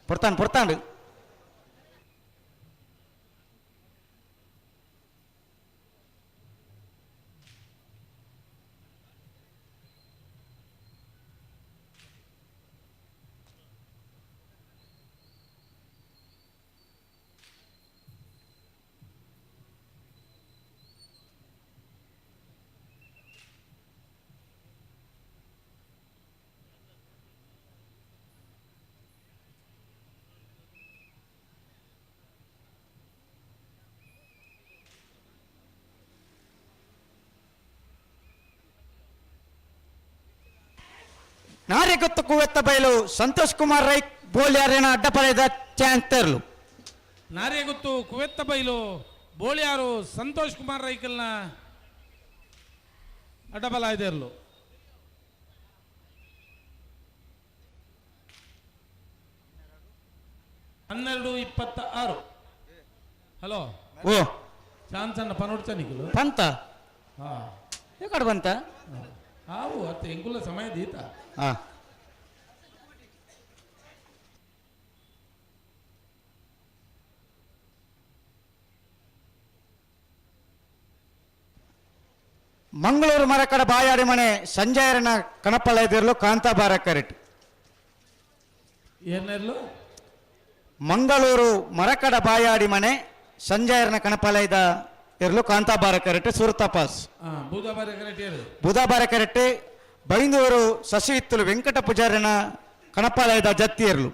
ಪೊರ್ತಾಂಡು ನಾರೆಗೊತ್ತು ಕುವೆತ್ತ ಬಯಲು ಸಂತೋಷ್ ಕುಮಾರ್ ರೈ ಬೋಲ್ಯಾರೇನ ಅಡ್ಡಪಾಲಯದ ಚಾಂಗ್ ತೆರ್ಲು ನಾರೆಗೊತ್ತು ಕುವೆತ್ತ ಬೈಲು ಬೋಳಿಯಾರು ಸಂತೋಷ್ ಕುಮಾರ್ ರೈಕಲ್ನ ಅಡ್ಡಪಾಲಯದ ಇರ್ಲು 12:26 ಹಲೋ ಓ ಚಾನ್ಸ್ ಅನ್ನ ಪನೋಡ್ಚ ನಿಖಿಲು ಪಂತ ಹಾ ಏಕಡೆ ಬಂತ ಆವು ಅತ್ತ ಎಂಕುಲ ಸಮಯ ದೀತ ಹಾ ಮಂಗಳೂರು ಮರಕಡ ಬಾಯಾಡಿ ಮನೆ ಸಂಜಯರನ ಕಣಪಾಲಯದಿರಲು ಕಾಂತಾಬಾರ ಕರೆಟ್ ಏನೆರ್ಲು ಮಂಗಳೂರು ಮರಕಡ ಬಾಯಾಡಿ ಮನೆ ಸಂಜಯರನ ಕಣಪಾಲಯದ ಇರಲು ಕಾಂತಾಬಾರ ಕರೆಟ್ ಸುರತಪಾಸ್ ಬುಧವಾರ ಕರೆಟ್ ಬೈಂದೂರು ಸಸಿ ಇತ್ತಲು ವೆಂಕಟ ಪೂಜಾರಿನ ಕಣಪಾಲಯದ ಜತ್ತಿ ಇರಲು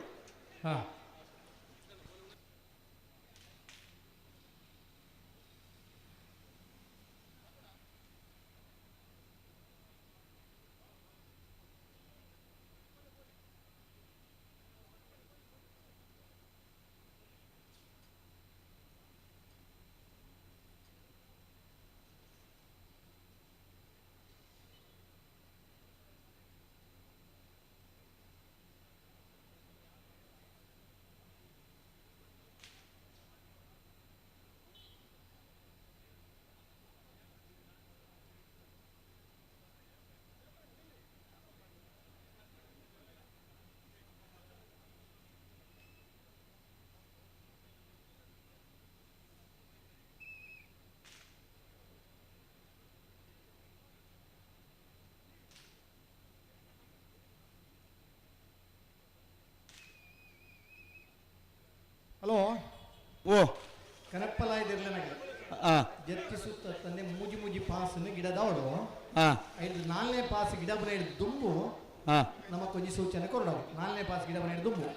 ಹಲೋ ಓ ಕನಪ್ಪಲಾಯ್ದಿರ್ಲ ಜತ್ತಿ ಸುತ್ತ ತಂದೆ ಮೂಜಿ ಮೂಜಿ ಪಾಸನ್ನು ಗಿಡದ ಅವಳು ಐದು 4ನೇ ಪಾಸ್ ಗಿಡ ಬನ ಹಿಡಿದು ದುಂಬು ನಮಕೊಂಜಿ ಸೂಚನೆ ಕೊರಡವು 4ನೇ ಪಾಸ್ ಗಿಡ ಬನ ಹಿಡಿದು ದುಂಬು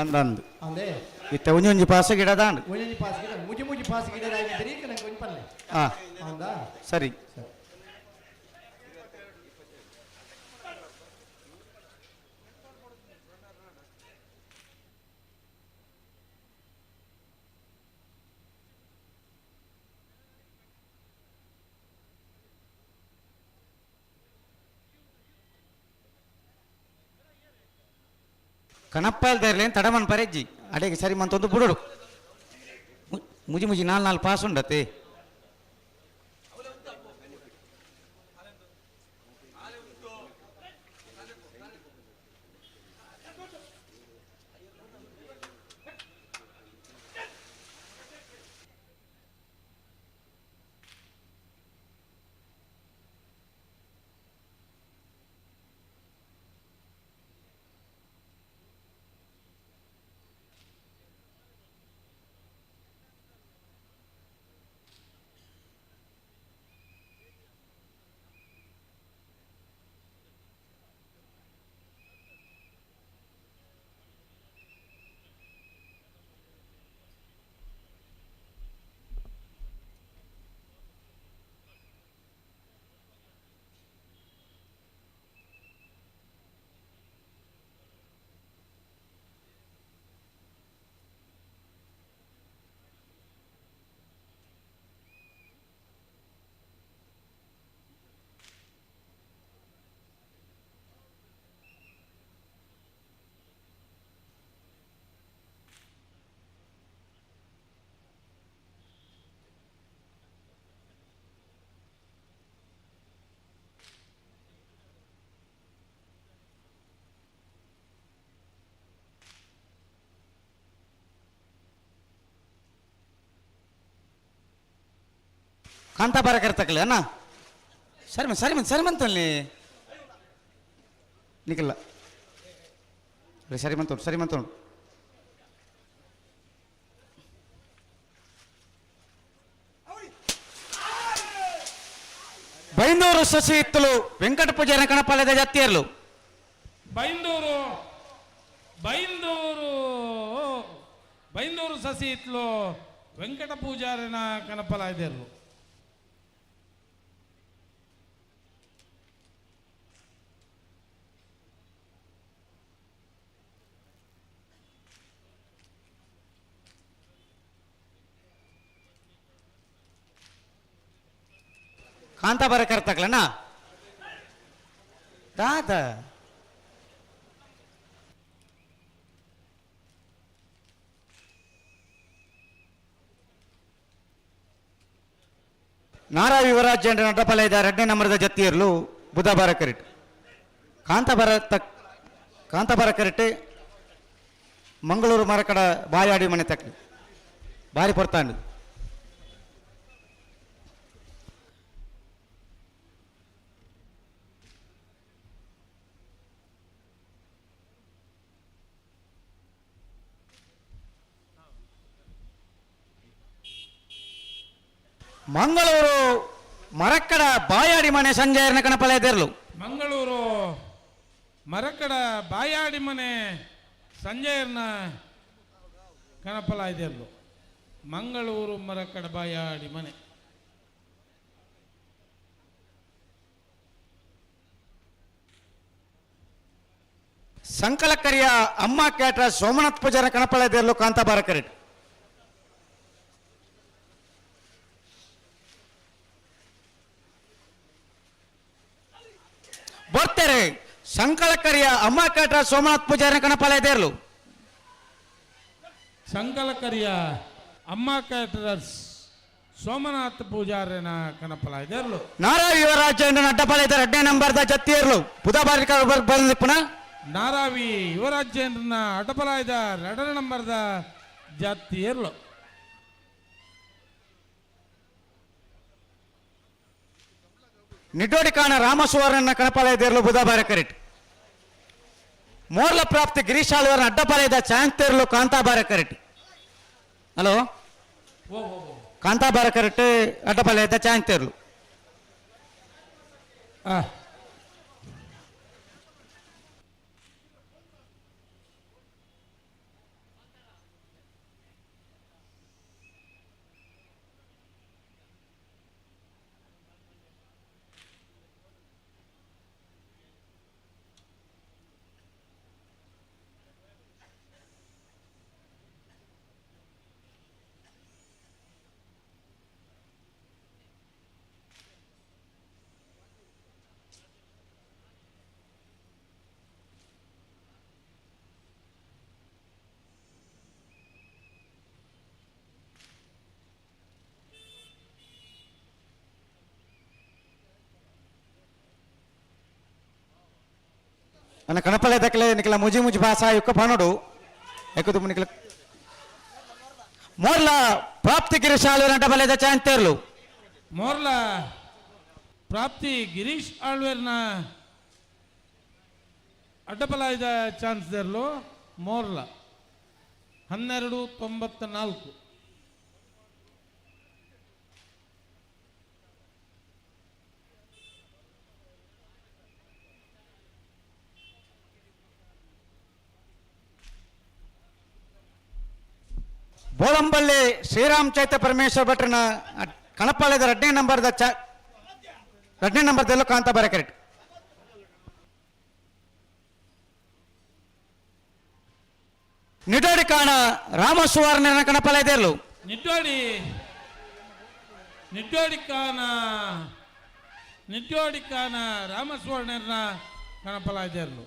ಅಂದಂದು ಅಂದೆ ಇತ್ತ ಒಂಜೊಂಜಿ ಪಾಸ ಗಿಡದಾಂಡು ಒಂಜೊಂಜಿ ಪಾಸ್ ಗಿಡ ಮೂಜಿ ಮೂಜಿ ಪಾಸ್ ಗಿಡ ಆಗಿದ್ದರೆ ಈಗ ನಂಗೆ ಒಂಜಿ ಪಲ್ಲೆ ಹೌದಾ ಸರಿ ಕಣಪ್ಪಾಲ್ದಾರ್ಲೆ ತಡಮನ್ ಪರೆಜ್ಜಿ ಅಡೆಗೆ ಸರಿ ಮಂತೊಂದು ಬುಡಡು ಮುಜಿ ಮುಜಿ 4 ಪಾಸ್ ಉಂಡತೆ ಕಾಂತಾಬಾರ ಕರ್ತಕಲ್ಲ ಅಣ್ಣ ಸರಿ ಮಂತಲ್ಲಿ ನಿಖಿಲ್ಲ ಸರಿ ಮಂತೋಡು ಬೈಂದೂರು ಸಸಿ ಇತ್ತಲು ವೆಂಕಟ ಪೂಜಾರ ಕಣಪಾಲದ ಜಾತಿಯರ್ಲು ಬೈಂದೂರು ಸಸಿ ಇತ್ಲು ವೆಂಕಟ ಪೂಜಾರಿನ ಕನಪಲ ಇದೆಯರ್ಲು ಕಾಂತಾಬಾರ ಕರ್ತಕಲಣ್ಣ ದಾದ ನಾರಾ ಯುವರಾಜ್ ಜನರ ನಟಪಾಲಯದ 2ನೇ ನಂಬರದ ಜತ್ತಿಯರ್ಲು ಬುಧವಾರ ಕರಿಟ್ ಕಾಂತಾಬಾರ ಕರಿಟ್ ಮಂಗಳೂರು ಮರಕಡ ಬಾಯಾಡಿ ಮನೆ ತಕ್ಕ ಬಾರಿ ಪೊರ್ತಾಂಡು ಮಂಗಳೂರು ಮರಕ್ಕಡ ಬಾಯಾಡಿ ಮನೆ ಸಂಜಯರ್ನ ಕಣಪಲಯದಿರ್ಲು ಮಂಗಳೂರು ಮರಕ್ಕಡ ಬಾಯಾಡಿ ಮನೆ ಸಂಜಯರ್ನ ಕಣಪಲ ಇದೆಯಲ್ಲು ಮಂಗಳೂರು ಮರಕ್ಕಡ ಬಾಯಾಡಿ ಮನೆ ಸಂಕಲಕರಿಯ ಅಮ್ಮ ಕ್ಯಾಟ್ರ ಸೋಮನಾಥ್ ಪೂಜಾರ ಕಣಪಲಯದಿರ್ಲು ಕಾಂತಾಬಾರ ಕರಿಟ್ ಬರ್ತಾರೆ ಸಂಕಲಕರಿಯ ಅಮ್ಮ ಕ್ಯಾಟ್ರ ಸೋಮನಾಥ್ ಪೂಜಾರ ಕಣಪಲಯದಿರ್ಲು ಸಂಕಲಕರಿಯ ಅಮ್ಮ ಕ್ಯಾಟರರ್ಸ್ ಸೋಮನಾಥ್ ಪೂಜಾರಿನ ಕನಪಲ ಇದೆರ್ಲು ನಾರಾ ಯುವರಾಜ ಅಡ್ಡಪಾಲಯದ 2ನೇ ನಂಬರ್ದ ಜತ್ತಿಯರ್ಲು ಬುಧವಾರ ಬಂದು ಪುನಃ ನಾರಾವಿ ಯುವರಾಜೇಂದ್ರನ ಅಡ್ಡಪಲಾಯದ 2ನೇ ನಂಬರ್ದ ಜಾತಿಯರ್ಲು ನಿಡೋಡಿಕಾಣ ರಾಮಸುವರ್ಣ ಕಣಪಾಲಯದಿರ್ಲು ಬುಧವಾರ ಕರಿಟ್ ಮೋರ್ಲ ಪ್ರಾಪ್ತಿ ಗಿರೀಶ್ ಆಳ್ವರ್ನ ಅಡ್ಡಪಾಲಯದ ಚಾಂತೇರ್ಲು ಕಾಂತಾಬಾರ ಕರಿಟ್ ಹಲೋ ಕಾಂತಾಬಾರ ಕರಿಟ್ ಅಡ್ಡಪಾಲಯದ ಚಾಂತೇರ್ಲು ಅನ್ನ ಕಣಪಲೆ ದಕ್ಕಲೆ ನಿಕಲ ಮುಜಿ ಭಾಷಾ ಯುಕ್ಕ ಪಾನೋಡು ಎಕ್ಕದು ನಿಕಲ ಮೋರ್ಲ ಪ್ರಾಪ್ತಿ ಗಿರೀಶ್ ಆಳ್ವೇರ್ ಅಡ್ಡಪಾಲಯದ ಚಾಂತೇರ್ಲು ಮೋರ್ಲ ಪ್ರಾಪ್ತಿ ಗಿರೀಶ್ ಆಳ್ವೇರ್ನ ಅಡ್ಡಪಾಲಯದ ಚಾನ್ಸ್ದರ್ಲು ಮೋರ್ಲ 1294 ಬೋಳಂಬಳ್ಳಿ ಶ್ರೀರಾಮ್ ಚೈತ್ಯ ಪರಮೇಶ್ವರ ಭಟ್ರನ ಕಣಪಾಲಯದ 2ನೇ ನಂಬರ್ದಲ್ಲೂ ಕಾಂತಾಬಾರ ಕರಿಟ್ ನಿಡೋಡಿ ಕಾಣ ರಾಮಸುವರ್ಣನ ಕಣಪಾಲಯದಿರ್ಲು ನಿಡ್ಡೋಡಿ ಕಾಣ ರಾಮಸುವರ್ಣನ ಕಣಪಾಲಯದಿರ್ಲು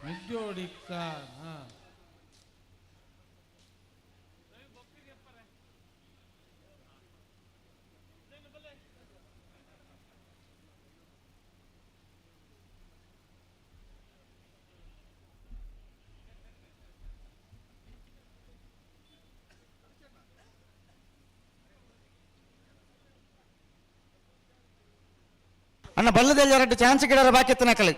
ನಿಡ್ಡೋಡಿ ಕಾಣ ಅಣ್ಣ ಬಲ್ಲದಲ್ಲಿ ಎರಡು ಚಾನ್ಸ್ ಗಿಡರ ಬಾಕಿ ಇತ್ತು ನಕಲಿ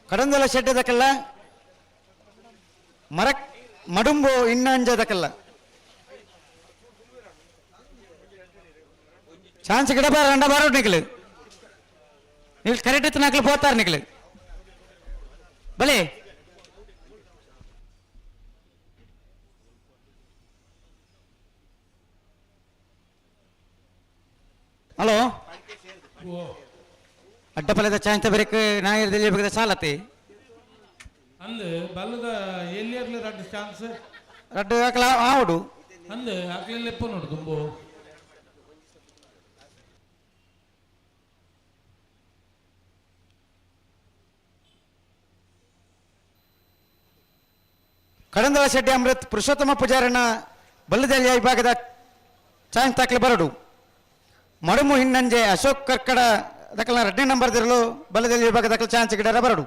ಕಡಂದಲ ಶೆಡ್ಡದಕ್ಕಲ್ಲ ಮಡುಂಬು ಇನ್ನಂಜದಕ್ಕಲ್ಲ ಚಾನ್ಸ್ ಗಿಡ ಬಾರ ಅಂಡ ಬಾರೋಡ್ ನಿಕ್ಲು ನೀವು ಕರೆಕ್ಟ್ ಇತ್ತು ನಕಲು పోతారు ನಿಕ್ಲು ಬಲೆ ಹಲೋ ಅಡ್ಡಪಲ್ಲದ ಚಾನ್ಸ್ ಬರೀಕ್ ನಾಯಿರದಲ್ಲಿ ಬಗ್ಗೆ ಸಾಲತ್ತೆ ಅಂದು ಬಲ್ಲದ ಎಲ್ಲಿಯರ್ಲಿ ರಡ್ಡು ಚಾನ್ಸ್ ರಡ್ಡು ಹಾಕಲ ಆವಡು ಅಂದು ಹಾಕ್ಲಿಲ್ಲ ಎಪ್ಪ ನೋಡು ತುಂಬು ಕಡಂದಳ ಶೆಡ್ಡಿ ಅಮೃತ್ ಪುರುಷೋತ್ತಮ ಪೂಜಾರನ ಬಲ್ಲದಲ್ಲಿ ವಿಭಾಗದ ಚಾನ್ಸ್ ತಾಕಲಿ ಬರಡು ಮಡುಮು ಹಿನ್ನಂಜೆ ಅಶೋಕ್ ಕರ್ಕಡ ದಕ್ಕಲ 2ನೇ ನಂಬರ್ ದಿರಲು ಬಲ್ಲದಲ್ಲಿ ವಿಭಾಗದ ಚಾನ್ಸ್ ಗಿಡರ ಬರಡು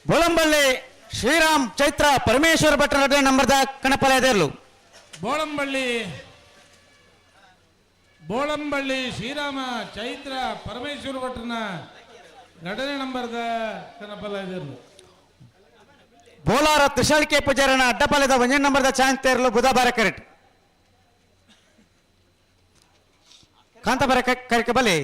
ಬೋಳಂಬಳ್ಳಿ ಶ್ರೀರಾಮ್ ಚೈತ್ರ ಪರಮೇಶ್ವರ ಭಟ್ರ 2ನೇ ನಂಬರ್ದ ಕಣಪಾಲಯದರ್ಲು ಬೋಳಂಬಳ್ಳಿ ಶ್ರೀರಾಮ ಚೈತ್ರ ಪರಮೇಶ್ವರ ಭಟ್ರನ 2ನೇ ನಂಬರ್ದ ಕಣಪಾಲಯದರ್ಲು ಬೋಲಾರ ತ್ರಿಶಾಲಿಕೆ ಪೂಜಾರನ ಅಡ್ಡಪಾಲಯದ 1ನೇ ನಂಬರ್ದ ಚಾನ್ಸ್ ತೇರ್ಲು ಬುಧವಾರ ಕರೆಕ್ಟ್ ಕಾಂತಾಬರ ಕರೆಕ್ಟ್ ಬಲೆ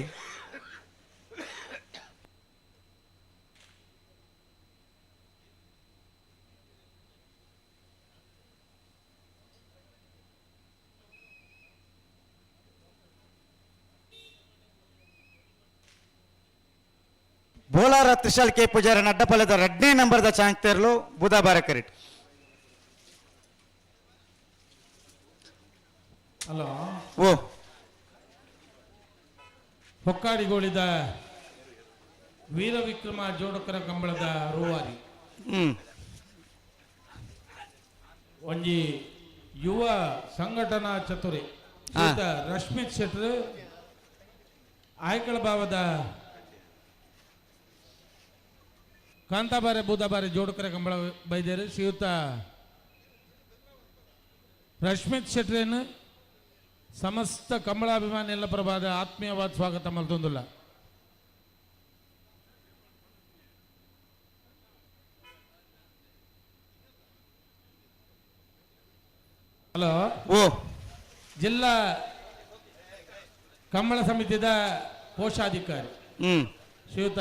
ಬೋಲಾರ ತ್ರಿಶಾಲಿಕೆ ಪೂಜಾರನ ಅಡ್ಡಪಾಲಯದ 2ನೇ ನಂಬರ್ದ ಚಾನ್ಸ್ ತೇರ್ಲು ಬುಧವಾರ ಕರೆಕ್ಟ್ ಹಲೋ ಓ ಹೊಕ್ಕಾಡಿಗೋಳಿದ ವೀರ ವಿಕ್ರಮ ಜೋಡಕರ ಕಂಬಳದ ರೂವಾರಿ ಒಂಜಿ ಯುವ ಸಂಘಟನಾ ಚತುರಿ ರಶ್ಮಿತ್ ಶೆಟ್ರ್ ಆಯ್ಕಳ ಭಾವದ ಕಾಂತಾಬಾರೆ ಬೂದಾಬಾರೆ ಜೋಡಕರ ಕಂಬಳ ಬೈದೇರು ಶ್ರೀಯುತ ರಶ್ಮಿತ್ ಶೆಟ್ರೇನು ಸಮಸ್ತ ಕಂಬಳಾಭಿಮಾನಿ ಎಲ್ಲ ಪ್ರಭಾದ ಆತ್ಮೀಯವಾದ ಸ್ವಾಗತ ಮಲ್ತೊಂದುಲ್ಲ ಹಲೋ ಓ ಜಿಲ್ಲಾ ಕಂಬಳ ಸಮಿತಿದ ಕೋಶಾಧಿಕಾರಿ ಶ್ರೀಯುತ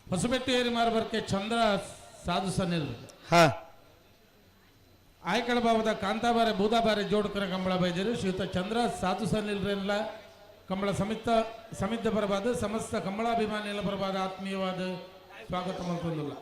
ಹೊಸಬೆಟ್ಟೇರಿ ಮಾರಬರ್ಕೆ ಚಂದ್ರ ಸಾಧು ಸನಿಲ್ ಆಯ್ಕಳ ಭಾವದ ಕಾಂತಾಬಾರೆ ಬೂದಾಬಾರೆ ಜೋಡಕರ ಕಂಬಳ ಬೈದರು ಶ್ರೀಯುತ ಚಂದ್ರ ಸಾಧು ಸನಿಲ್ರೆಲ್ಲ ಕಂಬಳ ಸಮಿತ ಬರಬಾದ ಸಮಸ್ತ ಕಂಬಳಾಭಿಮಾನಿ ಎಲ್ಲ ಬರಬಾದ ಆತ್ಮೀಯವಾದ ಸ್ವಾಗತ ಮಲ್ತೊಂದುಲ್ಲ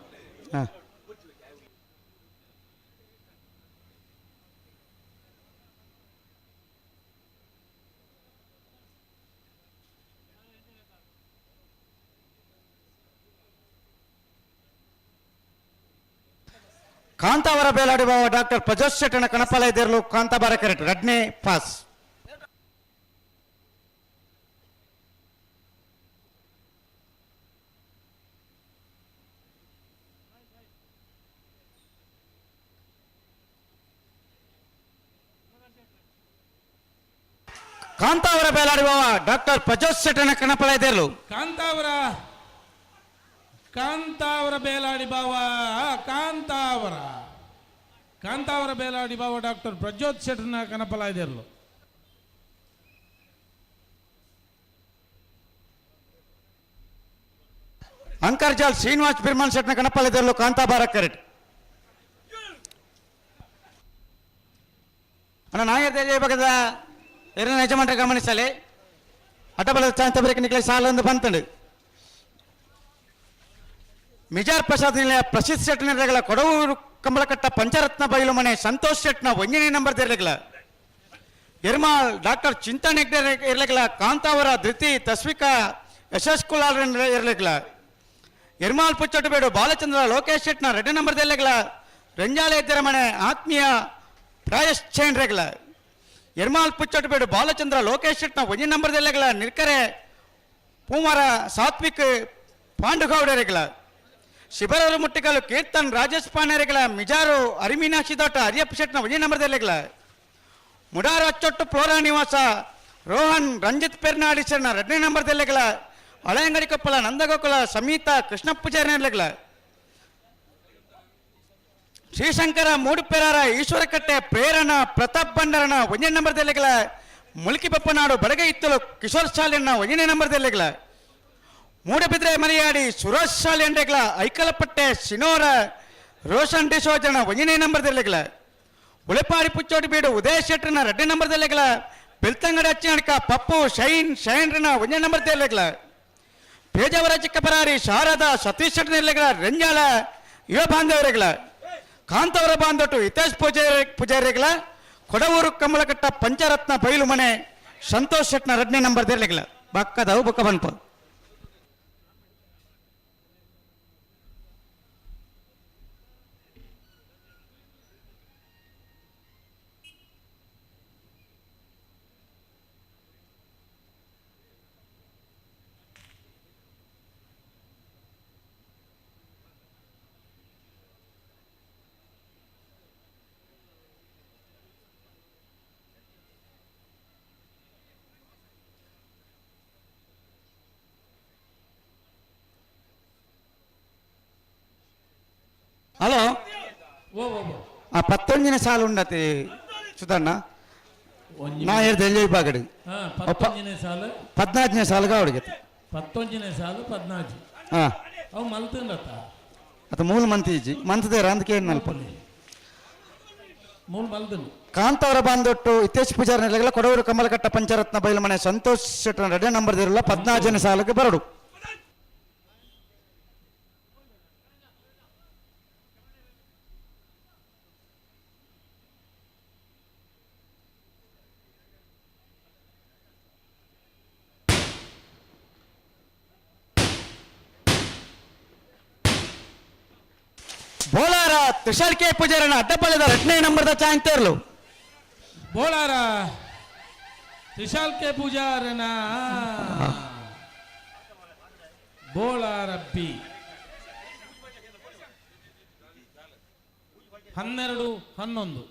ಕಾಂತಾವರ ಬೇಲಾಡಿ ಬಾವ ಡಾಕ್ಟರ್ ಪ್ರಜೋತ್ ಶೆಟ್ಟನ ಕಣಪಾಲಯದರ್ಲು ಕಾಂತಾಬಾರ ಕರೆಕ್ಟ್ 2ನೇ ಪಾಸ್ ಕಾಂತಾವರ ಬೇಲಾಡಿ ಬಾವ ಡಾಕ್ಟರ್ ಪ್ರಜೋತ್ ಶೆಟ್ಟನ ಕಣಪಾಲಯದರ್ಲು ಕಾಂತಾವರ ಬೇಲಾಡಿ ಬಾವ ಕಾಂತಾವರ ಬೇಲಾಡಿ ಬಾವ ಡಾಕ್ಟರ್ ಪ್ರಜ್ಯೋತ್ ಶೆಟ್ಟರ್ನ ಕನಪಲಾಯ್ದಿರ್ಲು ಅಂಕರ್ಜಾಲ್ ಶ್ರೀನಿವಾಸ್ ಬಿರ್ಮನ್ ಶೆಟ್ನ ಕಣಪಾಲಯದರ್ಲು ಕಾಂತಾಬಾರ ಕರೆಕ್ಟ್ ಅಣ್ಣ ನಾಯರ್ ಭಾಗದ ಎರಡನೇ ಯಜಮಾನರ ಗಮನಿಸಲಿ ಅಡ್ಡಬಲದ ಚಾಂತ ಬ್ರೇಕ್ ನಿಕ್ಲೆ ಸಾಲೊಂದು ಬಂತಂಡು ಮಿಜಾರ್ ಪ್ರಸಾದ್ ನಿಲಯ ಪ್ರಸಿದ್ಧ ಶೆಟ್ ನಿರ್ಗಳ ಕೊಡವೂರು ಕಂಬಳಕಟ್ಟ ಪಂಚರತ್ನ ಬಯಲು ಮನೆ ಸಂತೋಷ್ ಶೆಟ್ನ 1ನೇ ನಂಬರ್ ಇರಲಿಲ್ಲ ಎರ್ಮಾಲ್ ಡಾಕ್ಟರ್ ಚಿಂತನ್ ಹೆಗ್ಡೆ ಇರಲಿಲ್ಲ ಕಾಂತಾವರ ಧೃತಿ ತಸ್ವಿಕಾ ಯಶಸ್ ಕುಲಾಲ್ ಇರಲಿಲ್ಲ ಎರ್ಮಾಲ್ ಪುಚ್ಚೊಟ್ಟಬೇಡು ಬಾಲಚಂದ್ರ ಲೋಕೇಶ್ ಶೆಟ್ನ 2ನೇ ನಂಬರ್ ಇರಲಿಲ್ಲ ರಂಜಾಲೆ ಇದ್ದರ ಮನೆ ಆತ್ಮೀಯ ಪ್ರಾಯಶ್ಚೈನ್ ರೆಗ್ಲ ಎರ್ಮಾಲ್ ಪುಚ್ಚೊಟ್ಟಬೇಡು ಬಾಲಚಂದ್ರ ಲೋಕೇಶ್ ಶೆಟ್ನ 1ನೇ ನಂಬರ್ ಇರಲಿಲ್ಲ ನಿರ್ಕರೆ ಪೂಮರ ಸಾತ್ವಿಕ್ ಪಾಂಡುಗೌಡ ರೆಗ್ಲ ಶಿಬರೂರು ಮುಟ್ಟಿಕಲು ಕೀರ್ತನ್ ರಾಜೇಶ್ ಪಾಂಡರೆಗಳ ಮಿಜಾರು ಅರಿಮೀನಾಕ್ಷಿ ದೊಡ್ಡ ಅರಿಯಪ್ಪ ಶೆಟ್ನ 1ನೇ ನಂಬರ್ ಇರಲಿಲ್ಲ ಮುಡಾರು ಅಚ್ಚೊಟ್ಟು ಫ್ಲೋರಾ ನಿವಾಸ ರೋಹನ್ ರಂಜಿತ್ ಪೆರ್ನಾಡಿಸರ್ನ 2ನೇ ನಂಬರ್ ಇರಲಿಲ್ಲ ಹಳೆಯಂಗಡಿ ಕೊಪ್ಪಳ ನಂದಗೋಕುಲ ಸಮೀತಾ ಕೃಷ್ಣ ಪೂಜಾರಿ ಇರಲಿಲ್ಲ ಶ್ರೀಶಂಕರ ಮೂಡುಪೆರಾರ ಈಶ್ವರಕಟ್ಟೆ ಪ್ರೇರಣ ಪ್ರತಾಪ್ ಬಂಡರನ 1ನೇ ನಂಬರ್ ಇರಲಿಲ್ಲ ಮುಲ್ಕಿಬಪ್ಪನಾಡು ಬಡಗೈ ಇತ್ತಲು ಕಿಶೋರ್ ಶಾಲೆನ 1ನೇ ನಂಬರ್ ಇರಲಿಲ್ಲ ಮೂಡಬಿದ್ರೆ ಮರಿಯಾಡಿ ಸುರೇಶ್ ಶಾಲೆ ಅಂಡೆಗಳ ಐಕಲಪಟ್ಟೆ ಸಿನೋರ ರೋಷನ್ ಡಿಸೋಜನ 1ನೇ ನಂಬರ್ ಇರಲಿಲ್ಲ ಉಳೆಪಾಡಿ ಪುಚ್ಚೋಟಿ ಬೀಡು ಉದಯ ಶೆಟ್ರನ 2ನೇ ನಂಬರ್ ಇರಲಿಲ್ಲ ಬೆಳ್ತಂಗಡಿ ಅಚ್ಚನಡ್ಕ ಪಪ್ಪು ಶೈನ್ರನ 1ನೇ ನಂಬರ್ ಇರಲಿಲ್ಲ ಪೇಜಾವರ ಚಿಕ್ಕಪರಾರಿ ಶಾರದಾ ಸತೀಶ್ ಶೆಟ್ನ ಇರಲಿಲ್ಲ ರಂಜಾಲ ಯುವ ಬಾಂಧವರಿಗಳ ಕಾಂತವರ ಬಾಂಧೊಟ್ಟು ಹಿತೇಶ್ ಪೂಜಾರಿಗಳ ಕೊಡವೂರು ಕಮಲಕಟ್ಟ ಪಂಚರತ್ನ ಬಯಲು ಮನೆ ಸಂತೋಷ್ ಶೆಟ್ನ 2ನೇ ನಂಬರ್ ಇರಲಿಲ್ಲ ಬಕ್ಕದವು ಬುಕ್ಕ ಬನ್ಪ ಹಲೋ ಆ 11ನೇ ಸಾಲು ಉಂಡತಿ ಸುಧಣ್ಣ ನಾ ಹೇಳ್ದೆ ಎಲ್ಲಿ ಬಾಗಡಿ 15ನೇ ಸಾಲು 14ನೇ ಸಾಲುಗ ಅವಳಿಗೆ 15ನೇ ಸಾಲು 14 ಹಾ ಅವು ಮಲ್ತಂದತ್ತ ಅದು ಮೂಲ ಮಂತಿ ಮಂತದೇರ ಅಂದಕ್ಕೆ ಏನು ನಲ್ಪ ಮೂಲ ಮಲ್ದನ್ ಕಾಂತವರ ಬಾಂಧೊಟ್ಟು ಹಿತೇಶ್ ಪೂಜಾರಿನೆಲ್ಲ ಕೊಡವೂರು ಕಮಲಕಟ್ಟ ಪಂಚರತ್ನ ಬಯಲು ಮನೆ ಸಂತೋಷ್ ಶೆಟ್ನ 2ನೇ ನಂಬರ್ ಇರಲ್ಲ 14ನೇ ಸಾಲಿಗೆ ಬರಡು ಬೋಲಾರ ತುಷಾರ್ ಕೆ ಪೂಜಾರನ ಅಡ್ಡಪಳ್ಳಿದ 2ನೇ ನಂಬರ್ದ ಚಾಂತರ್ಲು ಬೋಳಾರ ತ್ರಿಶಾಲ್ ಕೆ ಪೂಜಾರನ ಬೋಳಾರ ಬಿ 12-11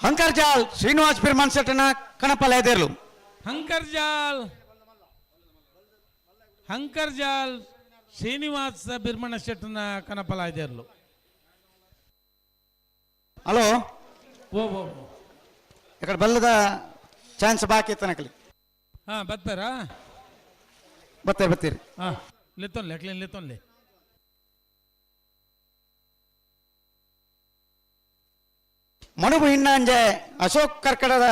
ಹಂಕರ್ಜಾಲ್ ಶ್ರೀನಿವಾಸ್ ಬಿರ್ಮನ್ ಶೆಟ್ಟನ ಕಣಪಲ ಎದೇರ್ಲು ಹಂಕರ್ಜಾಲ್ ಶ್ರೀನಿವಾಸ ಬಿರ್ಮಣ ಶೆಟ್ಟನ ಕನಪಲ ಎದೇರ್ಲು ಹಲೋ ಓ ఇక్కడ ಬಲ್ಲದ ಚಾನ್ಸ್ ಬಾಕಿ ತನಕಲಿ ಹಾ ಬರ್ತಾರಾ ಬರ್ತೀರಿ ಹಾ ಲೆತ್ತೊನ್ಲೆ ಮಣುಬು ಹಿನ್ನಂಜೆ ಅಶೋಕ್ ಕರ್ಕಡದ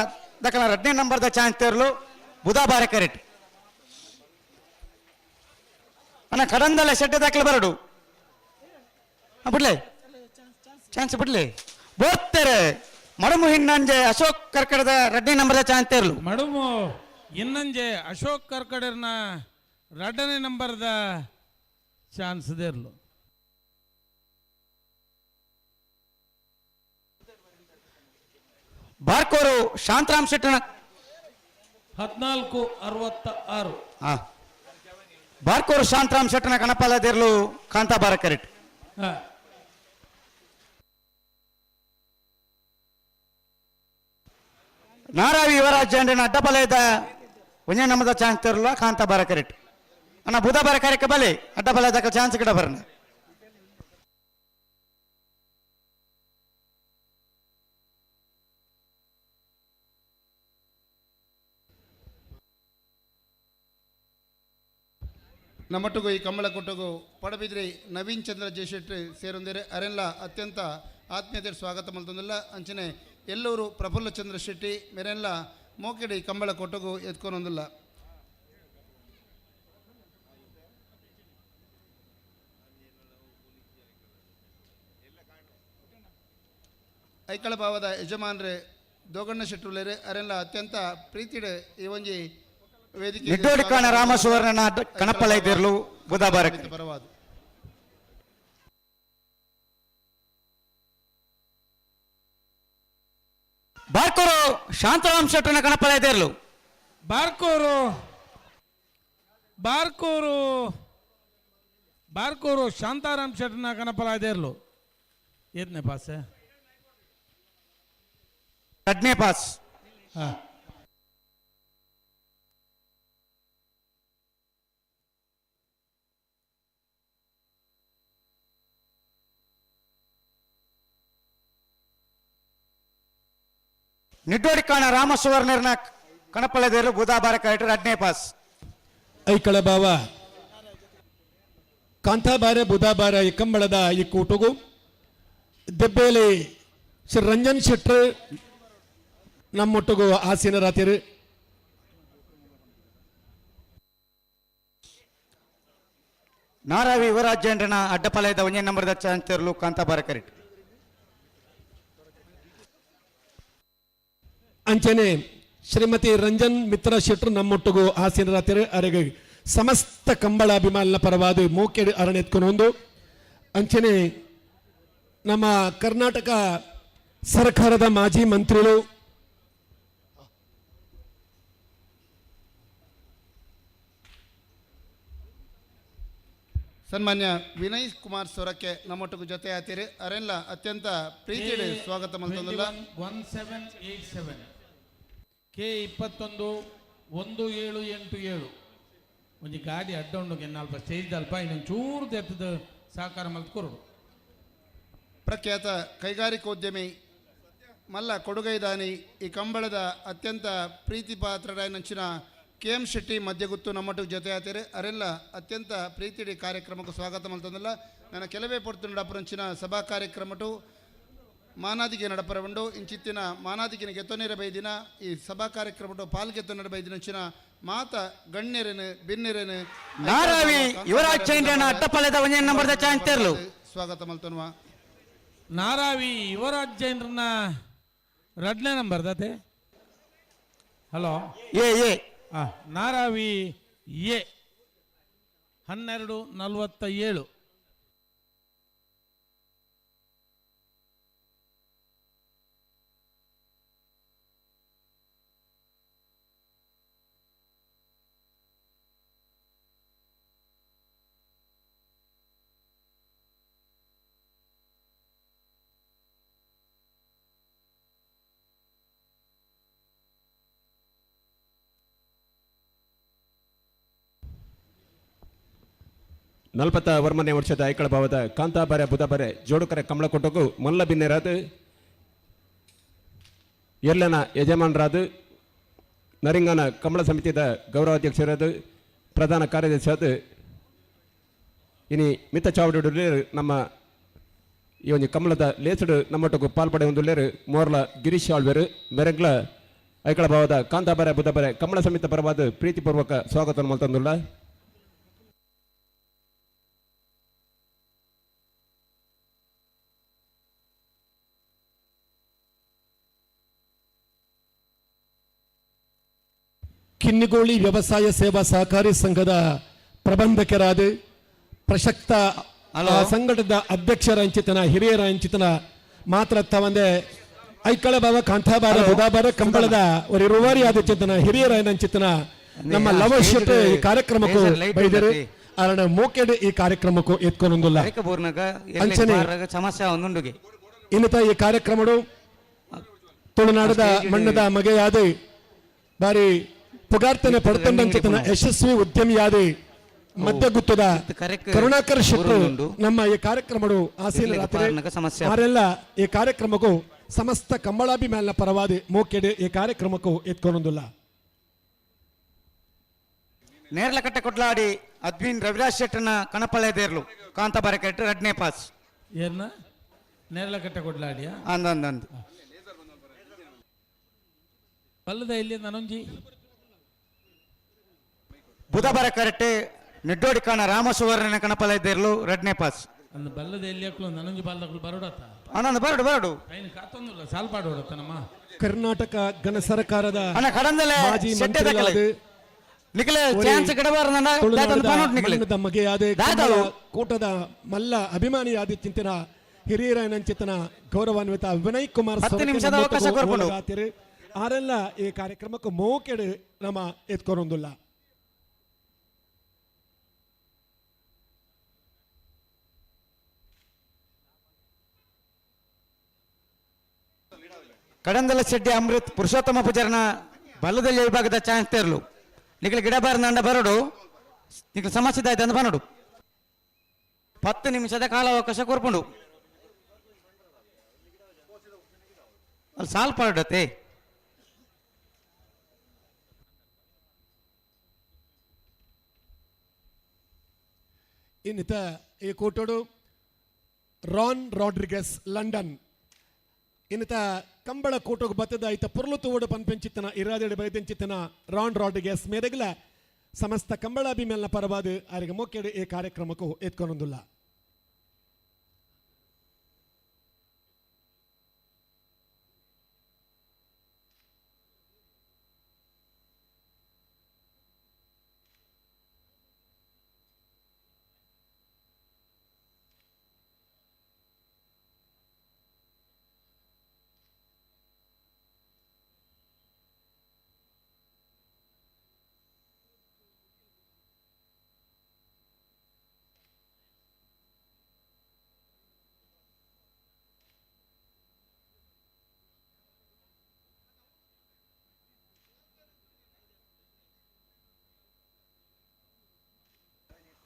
ದಕ್ಕನ 2ನೇ ನಂಬರ್ದ ಚಾನ್ಸ್ ತೇರ್ಲು ಬುಧವಾರ ಕರೆಕ್ಟ್ ಅಣ್ಣ ಕಡಂದಲ್ಲ ಶೆಟ್ಟೆ ದಾಖಲೆ ಬರಡು ಬಿಡ್ಲೆ ಚಾನ್ಸ್ ಬಿಡ್ಲಿ ಬೋರ್ತಾರೆ ಮಡುಮು ಹಿನ್ನಂಜೆ ಅಶೋಕ್ ಕರ್ಕಡದ 2ನೇ ನಂಬರ್ದ ಚಾನ್ಸ್ ತೇರ್ಲು ಮಡುಮು ಇನ್ನಂಜೆ ಅಶೋಕ್ ಕರ್ಕಡರ್ನ 2ನೇ ನಂಬರ್ದ ಚಾನ್ಸ್ ದೇರ್ಲು ಬಾರ್ಕೋರು ಶಾಂತರಾಮ್ ಶೆಟ್ಟನ 14-66 ಬಾರ್ಕೋರು ಶಾಂತರಾಮ್ ಶೆಟ್ಟನ ಕಣಪಾಲ ದೇರ್ಲು ಕಾಂತಾಬಾರ ಕರೆಕ್ಟ್ ನಾರಾವಿ ಯುವರಾಜ್ ಅಂಡ್ರಿನ ಅಡ್ಡಪಲಯದ 1ನೇ ನಂಬರ್ದ ಚಾನ್ಸ್ ತೇರ್ಲು ಕಾಂತಾಬಾರ ಕರೆಕ್ಟ್ ಅಣ್ಣ ಬುಧವಾರ ಕಾರ್ಯಕ್ಕೆ ಬಲೆ ಅಡ್ಡ ಬಲ ಅದಕ್ಕೆ ಚಾನ್ಸ್ ಗಿಡ ಬರೋಣ. ನಮ್ಮೊಟ್ಟಿಗೂ ಈ ಕಂಬಳ ಕೊಟ್ಟಗೂ ಪಡಬಿದ್ರಿ ನವೀನ್ ಚಂದ್ರ ಜಯಶೆಟ್ಟಿ ಸೇರೊಂದಿರೆ ಅರೆಲ್ಲ ಅತ್ಯಂತ ಆತ್ಮೀಯತೆ ಸ್ವಾಗತ ಮಲ್ತೊಂದಿಲ್ಲ ಅಂಚನೆ ಎಲ್ಲೂರು ಪ್ರಫುಲ್ಲ ಚಂದ್ರ ಶೆಟ್ಟಿ ಮೇರೆಲ್ಲ ಮೋಕೆಡಿ ಕಂಬಳ ಕೊಟ್ಟಗೂ ಎತ್ಕೊನೊಂದಿಲ್ಲ. ಐಕಳ ಭಾವದ ಯಜಮಾನ್ರೆ ದೋಗಣ್ಣ ಶೆಟ್ಟುಲೇರೆ ಅರೆಲ್ಲ ಅತ್ಯಂತ ಪ್ರೀತಿಡೆ ಈ ಒಂಜಿ ವೇದಿಕೆ ನಿಟ್ಟೋಡಿಕಾಣ ರಾಮಸುವರ್ಣನ ಕಣಪಲ ಇದ್ದಿರ್ಲು ಬುಧವಾರ ಪರವಾದ ಬಾರ್ಕೂರು ಶಾಂತರಾಮ್ ಶೆಟ್ಟನ ಕಣಪಲ ಇದ್ದಿರ್ಲು ಬಾರ್ಕೂರು ಬಾರ್ಕೂರು ಬಾರ್ಕೂರು ಶಾಂತಾರಾಮ್ ಶೆಟ್ಟನ ಕಣಪಲ ಇದ್ದಿರ್ಲು ಏತ್ನೇ ಪಾಸ್ ಎರಡನೇ ಪಾಸ್. ಹಾಂ ನಿಟ್ಟೋಡಿಕಾಣ ರಾಮಸುವರ್ಣರ್ನ ಕಣಪಳೆದೇರು ಬುಧವಾರ ಕಾರ್ಯಕ್ರಮ ಎರಡನೇ ಪಾಸ್. ಐಕಳ ಭಾವ ಕಾಂತಾಬಾರೆ ಬುಧವಾರ ಈ ಕಂಬಳದ ಈ ಕೂಟುಗು ದೆಬ್ಬೇಲಿ ಶ್ರೀ ರಂಜನ್ ಶೆಟ್ರು ನಮ್ಮೊಟ್ಟಿಗೂ ಆಸೀನರಾತಿರು. ನಾರಾವಿ ಯುವರಾಜೇಂದ್ರನ ಅಡ್ಡಪಲಯದ ಒಂದೇ ನಂಬರ್ದ ಚಾನ್ಸ್ ತೆರಲು ಕಾಂತಾಬಾರ ಕರೆಕ್ಟ್. ಅಂಚನೆ ಶ್ರೀಮತಿ ರಂಜನ್ ಮಿತ್ರ ಶೆಟ್ರು ನಮ್ಮೊಟ್ಟಿಗೂ ಆಸೀನರಾತಿರು. ಅರೆಗೆ ಸಮಸ್ತ ಕಂಬಳ ಅಭಿಮಾನಿನ ಪರವಾದ ಮೋಕೆಡು ಅರಣ್ಯ ಎತ್ಕೊಂಡು ಅಂಚನೆ ನಮ್ಮ ಕರ್ನಾಟಕ ಸರ್ಕಾರದ ಮಾಜಿ ಮಂತ್ರಿಗಳು ಸನ್ಮಾನ್ಯ ವಿನಯ್ ಕುಮಾರ್ ಸೊರಕೆ ನಮ್ಮೊಟ್ಟಿಗೂ ಜೊತೆ ಆತಿರಿ ಅರೆಲ್ಲ ಅತ್ಯಂತ ಪ್ರೀತಿಡೆ ಸ್ವಾಗತ ಮಲ್ತೊಂದಿಲ್ಲ. 1787 K211787 ಒಂಜಿ ಗಾಡಿ ಅಡ್ಡ ಉಂಡು ನಾಲ್ಪ ಸ್ಟೇಜ್ ಅಲ್ಪ ಇನ್ನೊಂದು ಚೂರು ತೆತ್ತದ ಸಹಕಾರ ಮಲ್ತ್ಕೊರೋಡು. ಪ್ರಖ್ಯಾತ ಕೈಗಾರಿಕೋದ್ಯಮಿ ಮಲ್ಲ ಕೊಡುಗೈದಾನಿ ಈ ಕಂಬಳದ ಅತ್ಯಂತ ಪ್ರೀತಿ ಪಾತ್ರರಾಯನಂಚಿನ KM ಶೆಟ್ಟಿ ಮಧ್ಯಗುತ್ತು ನಮ್ಮೊಟ್ಟಿಗೆ ಜೊತೆ ಆತಿರಿ ಅರೆಲ್ಲ ಅತ್ಯಂತ ಪ್ರೀತಿಡಿ ಕಾರ್ಯಕ್ರಮಕ್ಕೆ ಸ್ವಾಗತ ಮಲ್ತೊಂದಿಲ್ಲ. ನನ್ನ ಕೆಲವೇ ಪೊರ್ತು ನಡಪರಂಚಿನ ಸಭಾ ಕಾರ್ಯಕ್ರಮಟು ಮಾನಾದಿಗೆ ನಡಪರವಂಡು ಇಂಚಿತ್ತಿನ ಮಾನಾದಿಗಿನ ಗೆತ್ತೊನೇರ ಬೈದಿನ ಈ ಸಭಾ ಕಾರ್ಯಕ್ರಮಟು ಪಾಲ್ಗೆತ್ತೊ ನಡಬೈದಿನಂಚಿನ ಮಾತ ಗಣ್ಯರೇನು ಬಿನ್ನಿರೇನು ನಾರಾವಿ ಯುವರಾಜೇಂದ್ರನ ಅಡ್ಡಪಲಯದ ಒಂದೇ ನಂಬರ್ದ ಚಾನ್ಸ್ ತೆರಲು ಸ್ವಾಗತ ಮಲ್ತೊನ್ವ. ನಾರಾವಿ ಯುವರಾಜೇಂದ್ರನ ಎರಡನೇ ನಂಬರ್ ದತೆ ಹಲೋ ಏ ನಾರಾವಿ ಎ 1247 41ನೇ ವರ್ಷದ ಐಕಳ ಭಾವದ ಕಾಂತಾಬಾರೆ ಬುಧಬಾರೆ ಜೋಡುಕರೆ ಕಮಲ ಕೊಟ್ಟಗೂ ಮಲ್ಲ ಬಿನ್ನೆರಾದು ಎಲ್ಲನ ಯಜಮಾನರಾದು ನರಿಂಗನ ಕಮಲ ಸಮಿತಿಯ ಗೌರವಾಧ್ಯಕ್ಷರಾದ ಪ್ರಧಾನ ಕಾರ್ಯದರ್ಶಿಯಾದ ಇನಿ ಮಿತ್ತ ಚಾವಡಿಲೇರು ನಮ್ಮ ಈ ಒಂದು ಕಮಲದ ಲೇಸಡು ನಮ್ಮೊಟ್ಟಿಗೂ ಪಾಲ್ಪಡೆ ಹೊಂದುಲೇರು ಮೋರ್ಲ ಗಿರೀಶ್ ಆಳ್ವೇರು ಮೆರೆಗ್ಲ ಐಕಳ ಭಾವದ ಕಾಂತಾಬಾರೆ ಬುಧಬಾರೆ ಕಮಲ ಸಮಿತಿ ಪರವಾದ ಪ್ರೀತಿಪೂರ್ವಕ ಸ್ವಾಗತ ಮಲ್ತಂದುಲ್ಲ. ಕಿನ್ನಿಗೋಳಿ ವ್ಯವಸಾಯ ಸೇವಾ ಸಹಕಾರಿ ಸಂಘದ ಪ್ರಬಂಧಕರಾದ ಪ್ರಸಕ್ತ ಸಂಘಟದ ಅಧ್ಯಕ್ಷರ ಅಂಚಿತನ ಹಿರಿಯರ ಅಂಚಿತನ ಮಾತ್ರ ತವಂದೆ ಐಕಳ ಭಾವ ಕಾಂತಾಬಾರ ಬುಧವಾರ ಕಂಬಳದ ஒரு ರೂವಾರಿ ಆದ ಚಿಂತನ ಹಿರಿಯರ ಅಂಚಿತನ ನಮ್ಮ ಲವಶ್ಯತೆ ಈ ಕಾರ್ಯಕ್ರಮಕ್ಕೂ ಬೈದರು ಅರಣ ಮೋಕೆಡ್ ಈ ಕಾರ್ಯಕ್ರಮಕ್ಕೂ ಎತ್ಕೊಂಡೊಂದಿಲ್ಲ ಅಂಚನೆ ಸಮಸ್ಯೆ ಒಂದುಂಡುಗೆ ಇನ್ನತ ಈ ಕಾರ್ಯಕ್ರಮಗಳು ತುಳುನಾಡದ ಮಣ್ಣದ ಮಗೆಯಾದ ಬಾರಿ ಪುಗಾರ್ತನೆ ಪಡ್ತಂಡಂಚಿತನ ಯಶಸ್ವಿ ಉದ್ಯಮಿಯಾದ ಮಧ್ಯಗುತ್ತದ ಕರುಣಾಕರ್ ಶೆಟ್ರು ನಮ್ಮ ಈ ಕಾರ್ಯಕ್ರಮಡು ಆಸೀನ ರಾತ್ರಿ ಆರೆಲ್ಲ ಈ ಕಾರ್ಯಕ್ರಮಕ್ಕೂ ಸಮಸ್ತ ಕಂಬಳಾಭಿಮಾನ ಪರವಾದಿ ಮೋಕೆಡೆ ಈ ಕಾರ್ಯಕ್ರಮಕ್ಕೂ ಎತ್ಕೊಂಡೊಂದಿಲ್ಲ ನೇರ್ಲಕಟ್ಟೆ ಕೊಡ್ಲಾಡಿ ಅದ್ವಿನ್ ರವಿರಾಜ್ ಶೆಟ್ಟನ ಕಣಪಳೆ ದೇರ್ಲು ಕಾಂತಾಬಾರ ಕೆಟ್ಟು ಎರಡನೇ ಪಾಸ್ ಏನ ನೇರ್ಲಕಟ್ಟೆ ಕೊಡ್ಲಾಡಿಯಾ ಅಂದಂದು ಬಲ್ಲದ ಇಲ್ಲಿ ನನೊಂಜಿ ಬುಧವಾರ ಕರೆಕ್ಟ್ ನೆಡ್ಡೋಡಿ ಕಾಣ ರಾಮಸುವರ್ಣನ ಕಣಪಲೆ ದೇರ್ಲು ಎರಡನೇ ಪಾಸ್ ಅಂದ ಬಲ್ಲದ ಎಲ್ಲಿ ಹಾಕ್ಲು ನನೊಂಜಿ ಬಾಲ್ದಗಳು ಬರೋಡತ್ತ ಅಣ್ಣ ಬರಡು ಐನು ಕಾತೊಂದಿಲ್ಲ ಸಾಲ್ ಪಾಡೋಡತ್ತ ನಮ್ಮ ಕರ್ನಾಟಕ ಘನ ಸರ್ಕಾರದ ಅಣ್ಣ ಕಡಂದಲೆ ಮಾಜಿ ಸೆಟ್ಟೆ ಮಂತ್ರಿಗಳಾದ ನಿಖಲೆ ಚಾನ್ಸ್ ಕಡಬಾರದಣ್ಣ ತುಳುನಾಡದ ಮಗೆಯಾದ ಕೂಟದ ಮಲ್ಲ ಅಭಿಮಾನಿಯಾದ ಚಿಂತನ ಹಿರಿಯರ ಚಿಂತನ ಗೌರವಾನ್ವಿತ ವಿನಯ್ ಕುಮಾರ್ 10 ನಿಮಿಷದ ಅವಕಾಶ ಕೊಡ್ಕೊಂಡು ಆರೆಲ್ಲ ಈ ಕಾರ್ಯಕ್ರಮಕ್ಕೆ ಮೋಕೆಡೆ ನಮ್ಮ ಎತ್ಕೊರೊಂದಿಲ್ಲ ಕಡಂದಲ ಶೆಡ್ಡಿ ಅಮೃತ್ ಪುರುಷೋತ್ತಮ ಪೂಜಾರನ ಬಲ್ಲದಲ್ಲಿ ವಿಭಾಗದ ಚಾನ್ಸ್ ತೇರ್ಲು ನಿಖಲೆ ಗಿಡಬಾರನ ಅಂಡ ಬರಡು ನಿಖಲೆ ಸಮಸ್ಯೆ ಆಯ್ತು ಅಂದ ಬನ್ನಡು 10 ನಿಮಿಷದ ಕಾಲಾವಕಾಶ ಕೊರ್ಪುಂಡು ಅಲ್ಲಿ ಸಾಲ್ ಪಾಡತ್ತೆ ಇನ್ನಿತ ಈ ಕೂಟೋಡು ರಾನ್ ರಾಡ್ರಿಗಸ್ ಲಂಡನ್ ಇನ್ನಿತ ಕಂಬಳ ಕೂಟೋಗ ಬತ್ತದ ಐತ ಪುರ್ಲು ತೂವಡು ಪನ್ಪೆಂಚಿತ್ತನ ಇರಾದೆಡೆ ಬೈದೆಂಚಿತ್ತನ ರಾನ್ ರಾಡ್ರಿಗಸ್ ಮೇದಗಲ ಸಮಸ್ತ ಕಂಬಳಾಭಿಮೇಲನ ಪರವಾದ ಅವರಿಗೆ ಮೊಕ್ಕೆಡೆ ಈ ಕಾರ್ಯಕ್ರಮಕ್ಕೂ ಎತ್ಕೊನೊಂದಿಲ್ಲ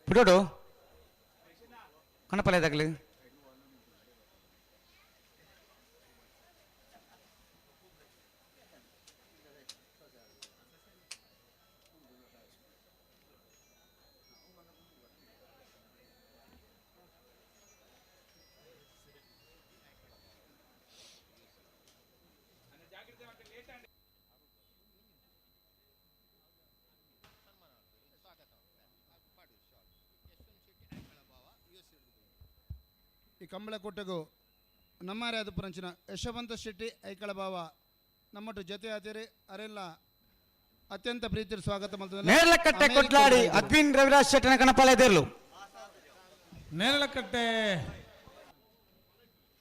ಬಿಡೋಡು ಕಣಪಲೆದಾಗಲಿ ಈ ಕಂಬಳ ಕೊಟ್ಟೆಗೂ ನಮ್ಮಾರೆ ಅದು ಪರಂಚಿನ ಯಶವಂತ ಶೆಟ್ಟಿ ಐಕಳ ಭಾವ ನಮ್ಮಟ್ಟು ಜೊತೆ ಆತಿರಿ ಅರೆಲ್ಲ ಅತ್ಯಂತ ಪ್ರೀತಿಯ ಸ್ವಾಗತ ನೇರಳಕಟ್ಟೆ ಕೊಟ್ಲಾಡಿ ಅದ್ವಿನ್ ರವಿರಾಜ್ ಶೆಟ್ಟನ ಕಣಪಾಲೆ ದೇರ್ಲು ನೇರಳಕಟ್ಟೆ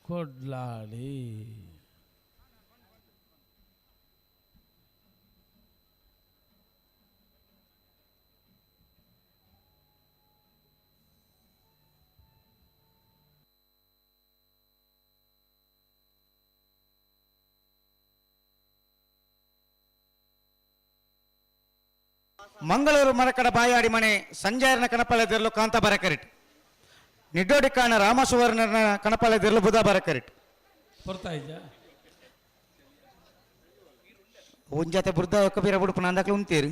ಕೊಡ್ಲಾಡಿ ಮಂಗಳೂರು ಮರಕಡ ಬಾಯಾಡಿ ಮನೆ ಸಂಜಯರನ ಕಣಪಾಲೆದಿರಲು ಕಾಂತಾಬಾರ ಕರಿಟ್ ನಿಡ್ಡೋಡಿ ಕಾಣ ರಾಮಸುವರ್ಣನ ಕಣಪಾಲೆದಿರಲು ಬುಧಬಾರ ಕರಿಟ್ ಬರ್ತಾ ಇದ್ದ ಒಂಜಾತೆ ಬುರ್ದ ಕಬೀರ ಬುಡುಪು ನಂದಕ್ಲು ಉಂತೀರಿ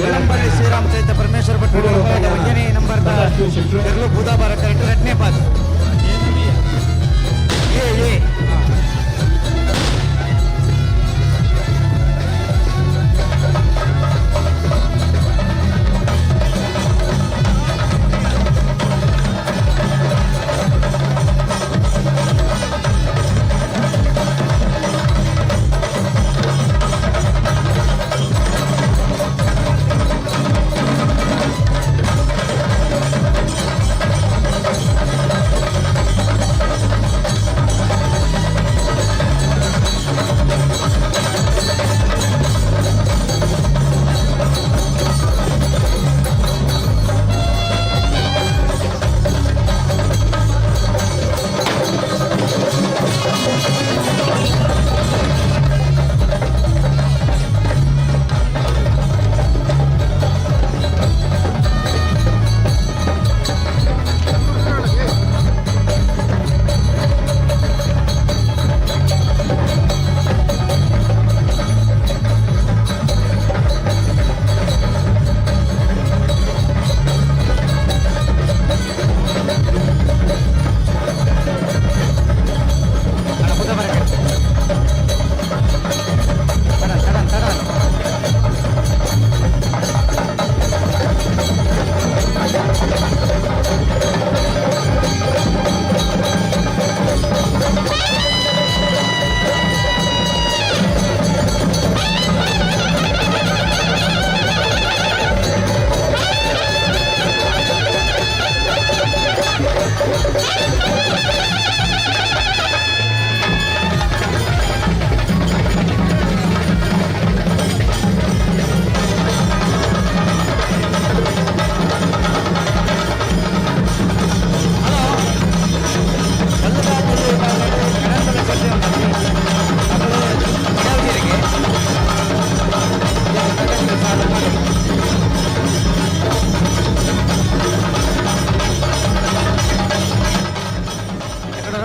ಗೋಲಂಬಳ್ಳಿ ಶ್ರೀರಾಮ ಚೈತ್ರ ಪರಮೇಶ್ವರ ಭಟ್ರು ಒಂದನೇ ನಂಬರ್ದ ತೆರಳು ಬುಧವಾರ ಕರೆಕ್ಟ್ ಎರಡನೇ ಪಾಸ್ ಏ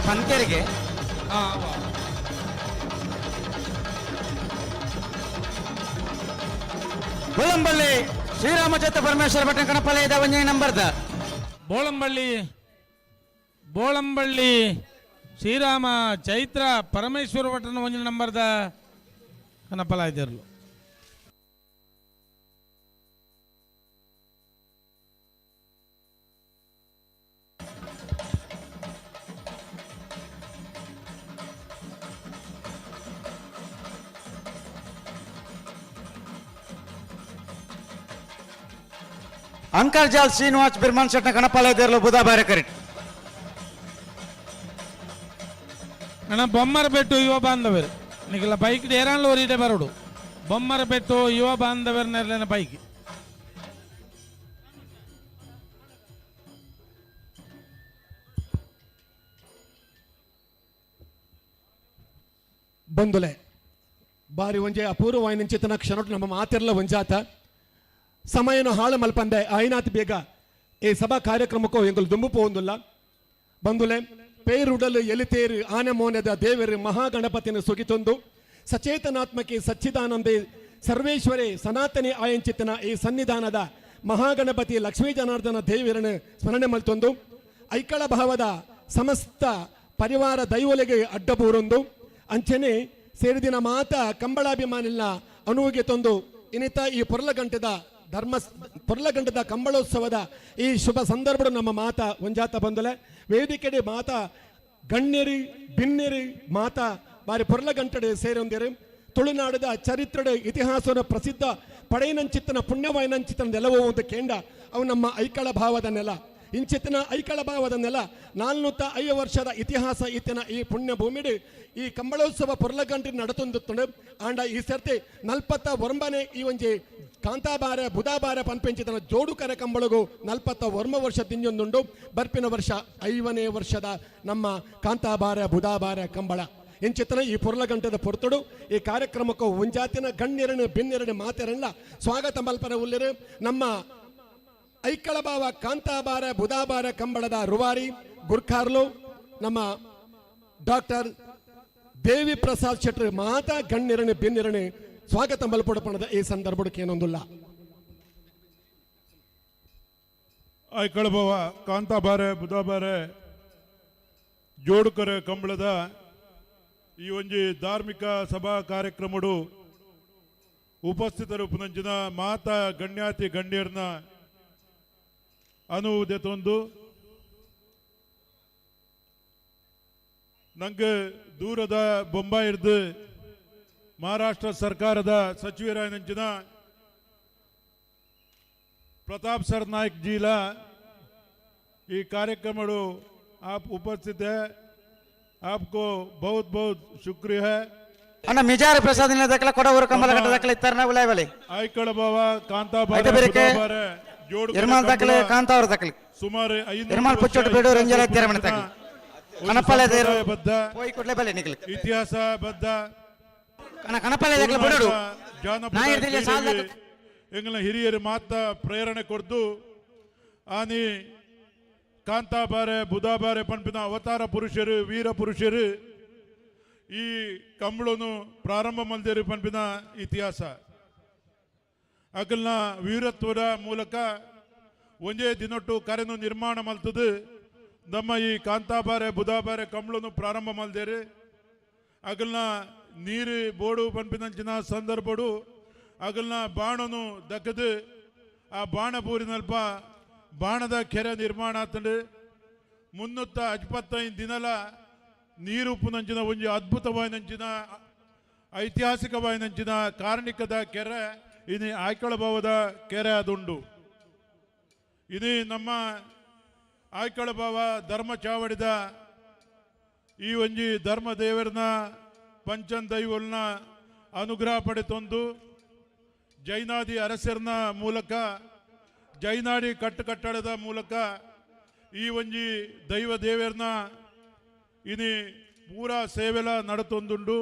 ಪಂತೇರಿಗೆ ಗೋಲಂಬಳ್ಳಿ ಶ್ರೀರಾಮ ಚೈತ್ರ ಪರಮೇಶ್ವರ ಭಟ್ಟ ಕಣಪಾಲಯದ ಒಂದನೇ ನಂಬರ್ದ ಬೋಳಂಬಳ್ಳಿ ಶ್ರೀರಾಮ ಚೈತ್ರ ಪರಮೇಶ್ವರ ಭಟ್ಟನ ಒಂದನೇ ನಂಬರ್ದ ಕಣಪಾಲಯದಿರಲು ಅಂಕರ್ಜಾಲ್ ಶ್ರೀನಿವಾಸ್ ಬಿರ್ಮನ್ ಶೆಟ್ನ ಕಣಪಾಲಯದಿರಲು ಬುಧವಾರ ಕರೆಕ್ಟ್ ಅಣ್ಣ ಬೊಮ್ಮರಬೆಟ್ಟು ಯುವ ಬಾಂಧವರು ನಿಖಿಲ ಬೈಕ್ ಏರಾನ್ಲು ಒರಿಡೆ ಬರೋಡು ಬೊಮ್ಮರಬೆಟ್ಟು ಯುವ ಬಾಂಧವರನ್ನೆಲ್ಲ ಬೈಕ್ ಬಂದುಲೆ ಬಾರಿ ಒಂಜೆ ಅಪೂರ್ವವಾಯಿನ ಚಿತ್ತನ ಕ್ಷಣಟ್ಟು ನಮ್ಮ ಮಾತೆರ್ಲ ಒಂಜಾತ ಸಮಯನು ಹಾಳು ಮಲ್ಪಂದೆ ಆಯ್ನಾತ್ ಬೇಗ ಈ ಸಭಾ ಕಾರ್ಯಕ್ರಮಕ್ಕೂ ಎಂಗಲು ದುಂಬು ಪೋಂದುಲ್ಲ ಬಂದುಲೆ ಪೇರುಡಲು ಎಲಿತೇರು ಆನೆ ಮೋನೆದ ದೇವರು ಮಹಾಗಣಪತಿನ ಸುಗಿತೊಂದು ಸಚೇತನಾತ್ಮಕಿ ಸಚ್ಚಿದಾನಂದೇ ಸರ್ವೇಶ್ವರೇ ಸನಾತನಿ ಆಯಂಚಿತ್ತನ ಈ ಸನ್ನಿಧಾನದ ಮಹಾಗಣಪತಿ ಲಕ್ಷ್ಮೀ ಜನಾರ್ದನ ದೇವರನ್ನು ಸ್ಮರಣೆ ಮಲ್ತೊಂದು ಐಕಳ ಭಾವದ ಸಮಸ್ತ ಪರಿವಾರ ದೈವಲೆಗೆ ಅಡ್ಡಬೂರೊಂದು ಅಂಚನೆ ಸೇರಿದಿನ ಮಾತ ಕಂಬಳಾಭಿಮಾನಿಲ್ಲ ಅನುವಿಗೆ ತಂದು ಇನ್ನಿತ ಈ ಪೊರ್ಲಗಂಟದ ಕಂಬಳೋತ್ಸವದ ಈ ಶುಭ ಸಂದರ್ಭ ನಮ್ಮ ಮಾತ ಒಂಜಾತ ಬಂದಲೆ ವೇದಿಕೆಡೆ ಮಾತ ಗಣ್ಯರಿ ಬಿನ್ನೆರಿ ಮಾತ ಬಾರಿ ಪೊರ್ಲಗಂಟಡೆ ಸೇರೊಂದಿರು ತುಳುನಾಡದ ಚರಿತ್ರೆಡೆ ಇತಿಹಾಸದ ಪ್ರಸಿದ್ಧ ಪಡೆಯನಂಚಿತ್ತನ ಪುಣ್ಯವಾಯನಂಚಿತ್ತನ ನೆಲವೋ ಒಂದು ಕೇಂದ್ರ ಅವು ನಮ್ಮ ಐಕಳ ಭಾವದ ನೆಲ ಇಂಚಿತ್ತಿನ ಐಕಳ ಭಾವದ ನೆಲ 405 ವರ್ಷದ ಇತಿಹಾಸ ಇತ್ತಿನ ಈ ಪುಣ್ಯ ಭೂಮಿಡು ಈ ಕಂಬಳೋತ್ಸವ ಪೊರ್ಲಗಂಟಿ ನಡತೊಂದುತ್ತುಂಡು ಆಂಡ ಈ ಸರ್ತಿ 41ನೇ ಈ ಒಂಜಿ ಕಾಂತಾಬಾರ ಬುಧಾಬಾರ ಪಂಪೆಂಚಿತನ ಜೋಡುಕರ ಕಂಬಳಗು 41 ವರ್ಷ ತಿಂಜೊಂದುಂಡು ಬರ್ಪಿನ ವರ್ಷ 5ನೇ ವರ್ಷದ ನಮ್ಮ ಕಾಂತಾಬಾರ ಬುಧಾಬಾರ ಕಂಬಳ ಇಂಚಿತ್ತನ ಈ ಪೊರ್ಲಗಂಟದ ಪೊರ್ತುಡು ಈ ಕಾರ್ಯಕ್ರಮಕ್ಕೂ ಒಂಜಾತಿನ ಗಣ್ಯರನ್ನು ಬಿನ್ನೆರಡು ಮಾತೆರಲ್ಲ ಸ್ವಾಗತ ಮಲ್ಪನ ಉಲ್ಲಿರು ನಮ್ಮ ಐಕಳ ಭಾವ ಕಾಂತಾಬಾರ ಬುಧಾಬಾರ ಕಂಬಳದ ರುವಾರಿ ಗುರ್ಖಾರ್ಲು ನಮ್ಮ ಡಾಕ್ಟರ್ ದೇವಿ ಪ್ರಸಾದ್ ಶೆಟ್ಟಿ ಮಾತಾ ಗಣ್ಯರನ್ನು ಬಿನ್ನಿರನ್ನು ಸ್ವಾಗತ ಮಲ್ಪೊಡು ಪಣದ ಈ ಸಂದರ್ಭಕ್ಕೆ ಏನೊಂದುಲ್ಲ ಐಕಳ ಬಾವ ಕಾಂತಾಬಾರೆ ಬುಧಬಾರೆ ಜೋಡುಕರೆ ಕಂಬಳದ ಈ ಒಂಜಿ ಧಾರ್ಮಿಕ ಸಭಾ ಕಾರ್ಯಕ್ರಮಡು ಉಪಸ್ಥಿತರು ಪುನಂಚಿನ ಮಾತಾ ಗಣ್ಯಾತಿ ಗಣ್ಯರ್ನ ಅನುವುದೆ ತೊಂದು ನಂಗೆ ದೂರದ ಬೊಂಬಾಯಿರ್ದು ಮಹಾರಾಷ್ಟ್ರ ಸರ್ಕಾರದ ಸಚಿವರಾಯನಂಚಿನ प्रताप सर नायक जी ला ये कार्यक्रम आप उपस्थित है, आपको बहुत बहुत शुक्रिया है. ಅಣ್ಣ ಮಿಜಾರ ಪ್ರಸಾದ್ ದಕ್ಕಲ ಕೊಡವರು ಕಂಬಲ ಕಟ್ಟ ದಕ್ಕಲ ಇತ್ತರ್ನ ಉಲಾಯ್ ಬಲೆ ಐಕಳ ಬಾವ ಕಾಂತಾಬಾರೆ ಬುಧಬಾರೆ ಜೋಡು ಇರ್ಮಾಲ್ ದಕ್ಕಲೆ ಕಾಂತಾವರ ದಕ್ಕಲೆ ಸುಮಾರು 500 ಇರ್ಮಾಲ್ ಪುಚ್ಚೋಟ ಬೇಡು ರಂಜಲ ತೆರಮಣ ತಕ್ಕಲೆ ಕನಪಲೆ ದೇರು ಬದ್ಧ ಹೋಯ್ ಕೊಡ್ಲೆ ಬಲೆ ನಿಕಲೆ ಇತಿಹಾಸ ಬದ್ಧ ಕನಪಲೆ ದಕ್ಕಲೆ ಬಿಡು ಜಾನಪದ ನಾಯಿರ್ದಿಲ್ಲ ಸಾಲ ಎಂಗಲ ಹಿರಿಯರು ಮಾತ ಪ್ರೇರಣೆ ಕೊಡ್ದು ಆನಿ ಕಾಂತಾಬಾರೆ ಬುಧಬಾರೆ ಪಂಪಿನ ಅವತಾರ ಪುರುಷರು ವೀರ ಪುರುಷರು ಈ ಕಂಬಳನು ಪ್ರಾರಂಭ ಮಂದಿರು ಪಂಪಿನ ಇತಿಹಾಸ ಅಗಲ್ನ ವೀರತ್ವದ ಮೂಲಕ ಒಂದೇ ದಿನೊಟ್ಟು ಕರೆನು ನಿರ್ಮಾಣ ಮಲ್ತದು ನಮ್ಮ ಈ ಕಾಂತಾಬಾರೆ ಬುಧಬಾರೆ ಕಂಬಳನು ಪ್ರಾರಂಭ ಮಲ್ದೇರು ಅಗಲ್ನ ನೀರು ಬೋಡು ಪಂಪಿನಂಚಿನ ಸಂದರ್ಭಡು ಅಗಲ್ನ ಬಾಣನು ದಕ್ಕದು ಆ ಬಾಣಪೂರಿನಲ್ಪ ಬಾಣದ ಕೆರೆ ನಿರ್ಮಾಣ ಆತಂಡು 375 ದಿನಲ ನೀರು ಉಪ್ಪುನಂಚಿನ ಒಂಜಿ ಅದ್ಭುತವಾಯಿನಂಚಿನ ಐತಿಹಾಸಿಕವಾಯಿನಂಚಿನ ಕಾರ್ಣಿಕದ ಕೆರೆ ಇನಿ ಆಯ್ಕಳ ಭಾವದ ಕೆರೆ ಅದುಂಡು ಇನಿ ನಮ್ಮ ಆಯ್ಕಳ ಭಾವ ಧರ್ಮ ಚಾವಡಿದ ಈ ಒಂಜಿ ಧರ್ಮ ದೇವರನ್ನ ಪಂಚನ್ ದೈವಲ್ನ ಅನುಗ್ರಹ ಪಡೆತೊಂದು ಜೈನಾದಿ ಅರಸರನ ಮೂಲಕ ಜೈನಾಡಿ ಕಟ್ಟಡದ ಮೂಲಕ ಈ ಒಂಜಿ ದೈವ ದೇವರನ್ನ ಇನಿ ಪೂರ ಸೇವೆಲ ನಡತೊಂದುಂಡು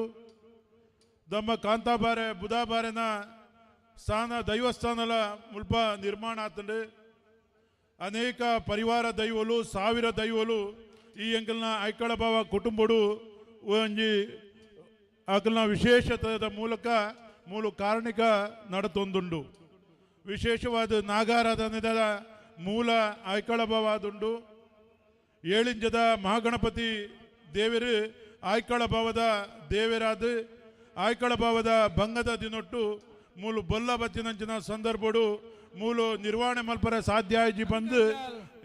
ನಮ್ಮ ಕಾಂತಾಬಾರೆ ಬುಧಬಾರೆನ ಸ್ಥಾನ ದೈವಸ್ಥಾನಲ ಮುಲ್ಪ ನಿರ್ಮಾಣ ಆತಂಡು ಅನೇಕ ಪರಿವಾರ ದೈವಲು 1000 ದೈವಲು ಈ ಎಂಕಲ್ನ ಐಕಳ ಭಾವ ಕುಟುಂಬಡು ಒಂಜಿ ಅಕಲ್ನ ವಿಶೇಷತೆಯ ಮೂಲಕ ಮೂಲ ಕಾರಣಿಕ ನಡತೊಂದುಂಡು ವಿಶೇಷವಾದ ನಾಗಾರಾಧನೆದ ಮೂಲ ಐಕಳ ಭಾವದುಂಡು ಏಳಿಂಜದ ಮಹಾಗಣಪತಿ ದೇವರು ಆಯ್ಕಳ ಭಾವದ ದೇವರಾದ ಆಯ್ಕಳ ಭಾವದ ಭಂಗದ ದಿನೊಟ್ಟು ಮೂಲು ಬೊಲ್ಲ ಬತ್ತಿನಂಚಿನ ಸಂದರ್ಭಡು ಮೂಲು ನಿರ್ವಹಣೆ ಮಲ್ಪರ ಸಾಧ್ಯ ಆಯ್ಜಿ ಬಂದು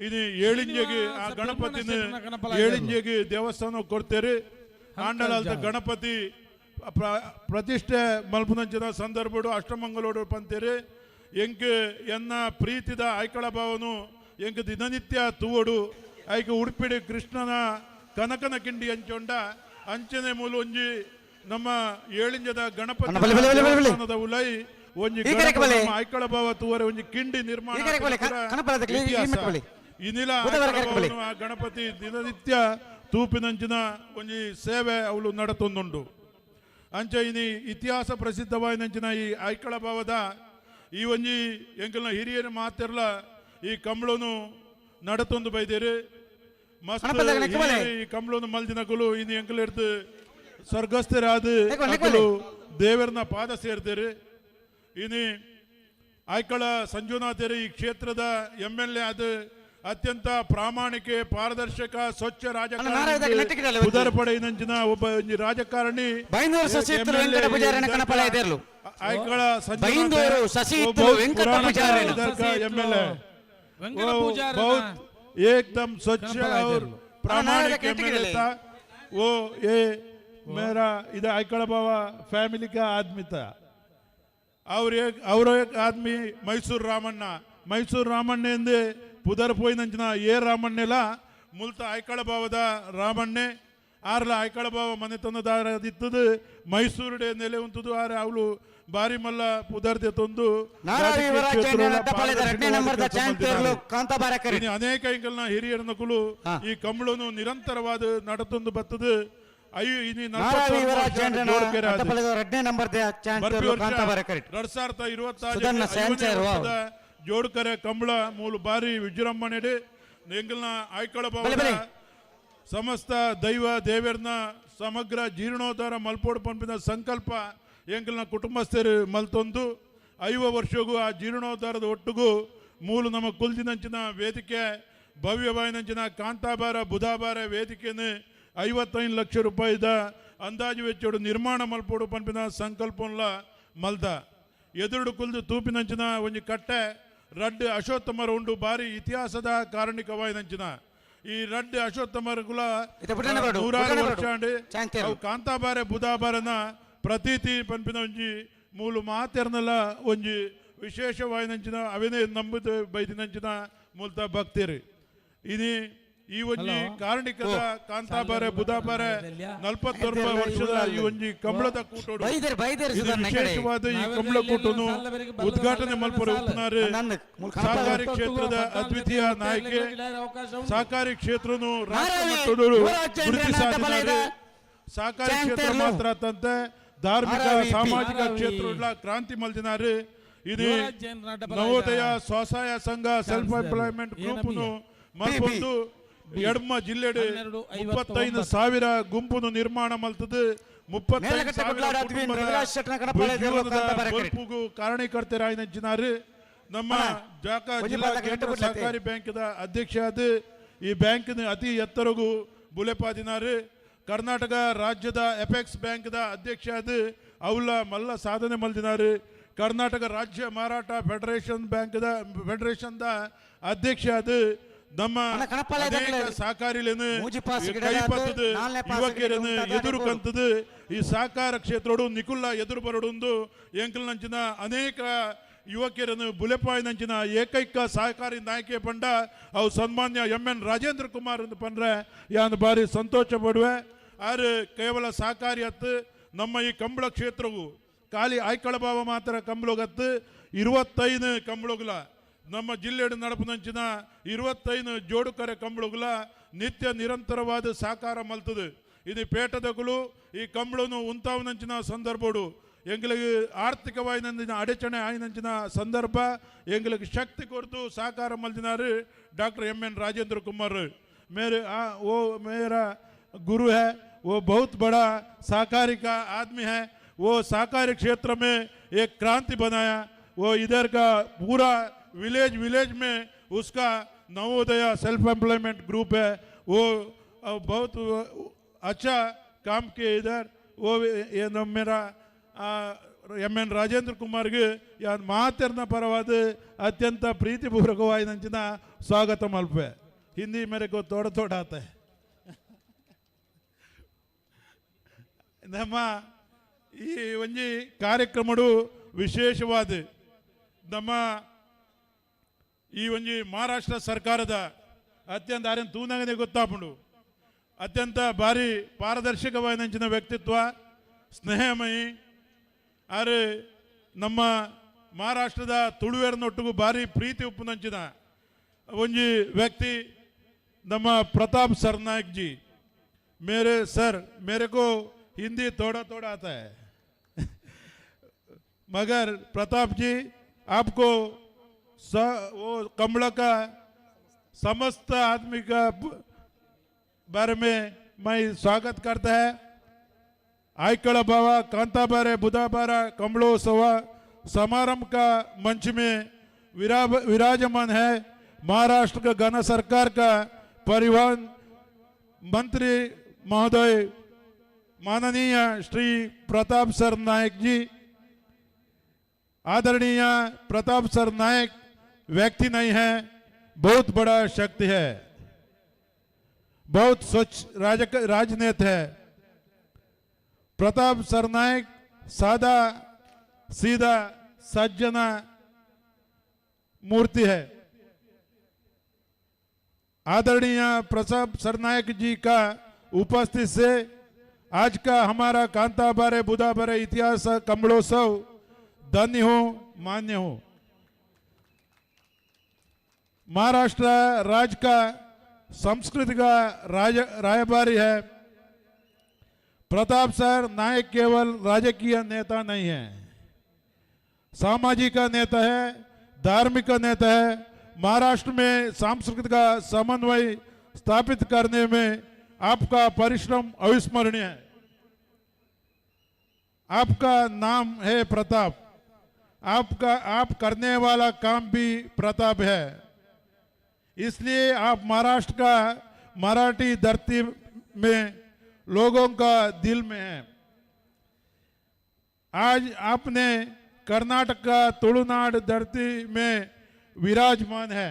ಇದು ಏಳಿಂಜೆಗೆ ಆ ಗಣಪತಿನ ಏಳಿಂಜೆಗೆ ದೇವಸ್ಥಾನ ಕೊಡ್ತೇರಿ ಆಂಡಲಾದ ಗಣಪತಿ ಪ್ರತಿಷ್ಠೆ ಮಲ್ಪನಂಚಿನ ಸಂದರ್ಭಡು ಅಷ್ಟಮಂಗಲೋಡು ಪಂತೇರಿ ಎಂಕ್ ಎನ್ನ ಪ್ರೀತಿದ ಐಕಳ ಭಾವನು ಎಂಕ್ ದಿನನಿತ್ಯ ತೂವಡು ಐಕ ಉಡುಪಿಡಿ ಕೃಷ್ಣನ ಕನಕನ ಕಿಂಡಿ ಅಂಚೊಂಡ ಅಂಚನೆ ಮೂಲ ಒಂಜಿ ನಮ್ಮ ಏಳಿಂಜದ ಗಣಪತಿ ಉಲೈ ಒಂಜಿ ಐಕಳ ಭಾವ ತೂವರೆ ಒಂಜಿ ಕಿಂಡಿ ನಿರ್ಮಾಣ ಇನ್ನಿಲ ಆ ಗಣಪತಿ ದಿನನಿತ್ಯ ತೂಪಿನಂಚಿನ ಒಂಜಿ ಸೇವೆ ಅವಳು ನಡತೊಂದುಂಡು ಅಂಚ ಇನಿ ಇತಿಹಾಸ ಪ್ರಸಿದ್ಧವಾಯಿನಂಚಿನ ಈ ಐಕಳ ಭಾವದ ಈ ಒಂಜಿ ಎಂಕಲ್ನ ಹಿರಿಯರ ಮಾತೆರ್ಲ ಈ ಕಂಬಳನು ನಡತೊಂದು ಬೈದೇರು ಮಸ್ತ್ ಈ ಕಂಬಳನು ಮಲ್ದಿನಕಲು ಇನ್ನು ಎಂಕಲ್ ಹಿಡ್ದು ಸ್ವರ್ಗಸ್ಥರಾದ ದೇವರನ್ನ ಪಾದ ಸೇರ್ದೇರು ಇನಿ ಐಕಳ ಸಂಜುನಾಥರು ಈ ಕ್ಷೇತ್ರದ MLA ಆದ ಅತ್ಯಂತ ಪ್ರಾಮಾಣಿಕ ಪಾರದರ್ಶಕ ಸ್ವಚ್ಛ ರಾಜಕಾರಣಿ ಉದರ ಪಡೆಯಿನಂಚಿನ ಒಬ್ಬ ರಾಜಕಾರಣಿ ಐಕಳ MLA बहुत एकदम स्वच्छ और प्रामाणिक MLA था वो ये मेरा इधर आइकड़ बाबा फैमिली का आदमी था और एक आदमी मैसूर रामण्ण पुदर पोयिनंचिन ए रामण्णेला मुल्त आइकड़ बावद रामण्णे आर्ल आइकड़ बाव मनेतनदारदित्तದು मैसूरुडे नेले उंतुದು आरे ಅವಳು ಬಾರಿ ಮಲ್ಲ ಪುದರ್ದೆ ತಂದು ಅನೇಕ ಇಂಗಲ್ನ ಹಿರಿಯರ ನಕುಲು ಈ ಕಂಬಳನು ನಿರಂತರವಾದ ನಡತೊಂದು ಬತ್ತದು ಅಯ್ಯೋ ಇನಿ 2026 ಜೋಡ್ಕರೆ ಕಂಬಳ ಮೂಲ ಬಾರಿ ವಿಜೃಂಭಣೆಡೆ ಎಂಗಲ್ನ ಆಯ್ಕಳ ಭಾವದ ಸಮಸ್ತ ದೈವ ದೇವರನ್ನ ಸಮಗ್ರ ಜೀರ್ಣೋದ್ಧಾರ ಮಲ್ಪೋಡು ಪಂಪಿನ ಸಂಕಲ್ಪ ಎಂಕಲ್ನ ಕುಟುಂಬಸ್ಥರು ಮಲ್ತೊಂದು 5 ವರ್ಷಗೂ ಆ ಜೀರ್ಣೋದ್ಧಾರದ ಒಟ್ಟಿಗೂ ಮೂಲ ನಮ್ಮ ಕುಲ್ದಿನಂಚಿನ ವೇದಿಕೆ ಭವ್ಯವಾಯಿನಂಚಿನ ಕಾಂತಾಬಾರ ಬುಧಾಬಾರ ವೇದಿಕೆಯನ್ನು 55 ಲಕ್ಷ ರೂಪಾಯಿದ ಅಂದಾಜು ವೆಚ್ಚೋಡು ನಿರ್ಮಾಣ ಮಲ್ಪೋಡು ಪಂಪಿನ ಸಂಕಲ್ಪಂಲ ಮಲ್ದ ಎದುರುಡು ಕುಲ್ದು ತೂಪಿನಂಚಿನ ಒಂಜಿ ಕಟ್ಟೆ ರಡ್ಡು ಅಶೋತ್ತಮರ ಉಂಡು ಬಾರಿ ಇತಿಹಾಸದ ಕಾರಣಿಕವಾಯಿನಂಚಿನ ಈ ರಡ್ಡು ಅಶೋತ್ತಮರುಗಳ 100 ವರ್ಷ ಅವು ಕಾಂತಾಬಾರೆ ಬುಧಾಬಾರನ ಪ್ರತೀತಿ ಪಂಪಿನ ಒಂಜಿ ಮೂಲು ಮಾತೆರ್ನಲ್ಲ ಒಂಜಿ ವಿಶೇಷವಾಯಿನಂಚಿನ ಅವೇನೇ ನಂಬುದು ಬೈದಿನಂಚಿನ ಮೂಲತ ಭಕ್ತಿರಿ ಇದು ಈ ಒಂಜಿ ಕಾರಣಿಕದ ಕಾಂತಾಬಾರೆ ಬುಧಾಬಾರೆ 41 ವರ್ಷದ ಈ ಒಂಜಿ ಕಂಬಳದ ಕೂಟೋಡು ಇದು ವಿಶೇಷವಾದ ಈ ಕಂಬಳ ಕೂಟನು ಉದ್ಘಾಟನೆ ಮಲ್ಪರು ಉಪ್ಪುನಾರು ಸಹಕಾರಿ ಕ್ಷೇತ್ರದ ಅದ್ವಿತೀಯ ನಾಯಕಿ ಸಹಕಾರಿ ಕ್ಷೇತ್ರನು ರಾಷ್ಟ್ರ ಮಟ್ಟದವರು ಗುರುತಿಸಿದ್ದಾರೆ ಸಹಕಾರಿ ಕ್ಷೇತ್ರ ಮಾತ್ರ ತಂತೆ ಧಾರ್ಮಿಕ ಸಾಮಾಜಿಕ ಕ್ಷೇತ್ರ ಕ್ರಾಂತಿ ಮಲ್ದಿನಾರು ಇದು ನವೋದಯ ಸ್ವಸಹಾಯ ಸಂಘ ಸೆಲ್ಫ್ ಎಂಪ್ಲಾಯ್ಮೆಂಟ್ ಗ್ರೂಪ್ನು ಮಲ್ಪೊಂದು ಎಡ್ಮ ಜಿಲ್ಲೆಡೆ 35,000 ಗುಂಪುನು ನಿರ್ಮಾಣ ಮಲ್ತದೆ 35,000 ಕಾರಣೀಕರ್ತರಾಯಿನಂಚಿನಾರು ನಮ್ಮ ಜಾಕ ಜಿಲ್ಲಾ ಕೇಂದ್ರ ಸಹಕಾರಿ ಬ್ಯಾಂಕ್ದ ಅಧ್ಯಕ್ಷ ಆದ ಈ ಬ್ಯಾಂಕ್ನ ಅತಿ ಎತ್ತರಗೂ ಬುಲೆಪಾದಿನಾರು ಕರ್ನಾಟಕ ರಾಜ್ಯದ ಎಪೆಕ್ಸ್ ಬ್ಯಾಂಕ್ದ ಅಧ್ಯಕ್ಷ ಆದ ಅವಳ ಮಲ್ಲ ಸಾಧನೆ ಮಲ್ದಿನಾರು ಕರ್ನಾಟಕ ರಾಜ್ಯ ಮಾರಾಟ ಫೆಡರೇಷನ್ದ ಅಧ್ಯಕ್ಷ ಆದ ನಮ್ಮ ಸಹಕಾರಿಲೇನು ಕೈಪತ್ತದು ಯುವಕರನ್ನು ಎದುರು ಕಂತದು ಈ ಸಹಕಾರ ಕ್ಷೇತ್ರಡು ನಿಕುಲ್ಲ ಎದುರು ಬರಡೊಂದು ಎಂಕಲ್ನಂಚಿನ ಅನೇಕ ಯುವಕರನ್ನು ಬುಲೆಪಾಯಿನಂಚಿನ ಏಕೈಕ ಸಹಕಾರಿ ನಾಯಕಿ ಪಂಡ ಅವು ಸನ್ಮಾನ್ಯ MN ರಾಜೇಂದ್ರ ಕುಮಾರ್ ಅಂತ ಪಂಡ್ರೆ ಯಾನ್ ಬಾರಿ ಸಂತೋಷ ಪಡುವೆ ಆರು ಕೇವಲ ಸಹಕಾರಿ ಹತ್ತು ನಮ್ಮ ಈ ಕಂಬಳ ಕ್ಷೇತ್ರವು ಖಾಲಿ ಆಯ್ಕಳ ಭಾವ ಮಾತ್ರ ಕಂಬಳಗತ್ತು 25 ಕಂಬಳಗುಲ ನಮ್ಮ ಜಿಲ್ಲೆಯ ನಡಪನಂಚಿನ 25 ಜೋಡುಕರೆ ಕಂಬಳಗುಲ ನಿತ್ಯ ನಿರಂತರವಾದ ಸಾಕಾರ ಮಲ್ತದೆ ಇದು ಪೇಟದಗಳು ಈ ಕಂಬಳನು ಉಂತಾವನಂಚಿನ ಸಂದರ್ಭಡು ಎಂಗಳಿಗೆ ಆರ್ಥಿಕವಾಯಿನ ಅಡಚಣೆ ಆಯ್ನಂಚಿನ ಸಂದರ್ಭ ಎಂಗಳಿಗೆ ಶಕ್ತಿ ಕೊರತು ಸಾಕಾರ ಮಲ್ದಿನಾರು डॉक्टर MN राजेंद्र कुमार मेरा गुरु है, वो बहुत बड़ा सहकारी का आदमी है, वो सहकारी क्षेत्र में एक क्रांति बनाया। वो इधर का पूरा विलेज में उसका नवोदय सेल्फ एम्प्लॉयमेंट ग्रुप है, वो बहुत अच्छा काम किए इधर। वो ये मेरा MN ರಾಜೇಂದ್ರ ಕುಮಾರ್ಗೆ ಯಾನ್ ಮಾತೆರ್ನ ಪರವಾದ ಅತ್ಯಂತ ಪ್ರೀತಿಪೂರ್ವಕವಾದ ಸ್ವಾಗತ ಮಲ್ಪೆ। ಹಿಂದಿ मेरे को थोड़ा आता है। ನಮ್ಮ ಈ ಒಂಜಿ ಕಾರ್ಯಕ್ರಮಡು ವಿಶೇಷವಾದ ನಮ್ಮ ಈ ಒಂಜಿ ಮಹಾರಾಷ್ಟ್ರ ಸರ್ಕಾರದ ಅತ್ಯಂತ ಆರ್ಯನ್ ತೂನಗನೆ ಗೊತ್ತಾಪುಂಡು ಅತ್ಯಂತ ಭಾರಿ ಪಾರದರ್ಶಕವಾದ ವ್ಯಕ್ತಿತ್ವ, ಸ್ನೇಹಮಯಿ ಆರೆ ನಮ್ಮ ಮಹಾರಾಷ್ಟ್ರದ ತುಳುವೇರನೊಟ್ಟಿಗೂ ಭಾರಿ ಪ್ರೀತಿ ಉಪ್ಪುನಂಚಿನ ಒಂಜಿ ವ್ಯಕ್ತಿ ನಮ್ಮ प्रताप सरनाईक जी। मेरे को हिंदी थोड़ा आता है मगर प्रताप जी आपको वो कमला का समस्त आदमी का बारे में मैं स्वागत करता है। आयकड़ बाबा कांताबारे बुधाबारा कमलोत्सव समारंभ का मंच में विराजमान है महाराष्ट्र का घन सरकार का परिवहन मंत्री महोदय माननीय श्री प्रताप सर नायक जी। आदरणीय प्रताप सर नायक व्यक्ति नहीं है, बहुत बड़ा शक्ति है, बहुत स्वच्छ राजनेता है। प्रताप सरनाईक सादा सीधा सज्जना मूर्ति है। आदरणीय प्रताप सरनाईक जी का उपस्थिति से आज का हमारा कांताबारे बुधाबारे इतिहास कमलोत्सव धन्य हो, मान्य हो। महाराष्ट्र राज्य का संस्कृति का रायभारी है। प्रताप सर नायक केवल राजकीय नेता नहीं है, सामाजिक नेता है, धार्मिक नेता है। महाराष्ट्र में सांस्कृतिक समन्वय स्थापित करने में आपका परिश्रम अविस्मरणीय है। आपका नाम है प्रताप, आप करने वाला काम भी प्रताप है, इसलिए आप महाराष्ट्र का मराठी धरती में लोगों का दिल में है। आज आपने कर्नाटक का तुलुनाड धरती में विराजमान है।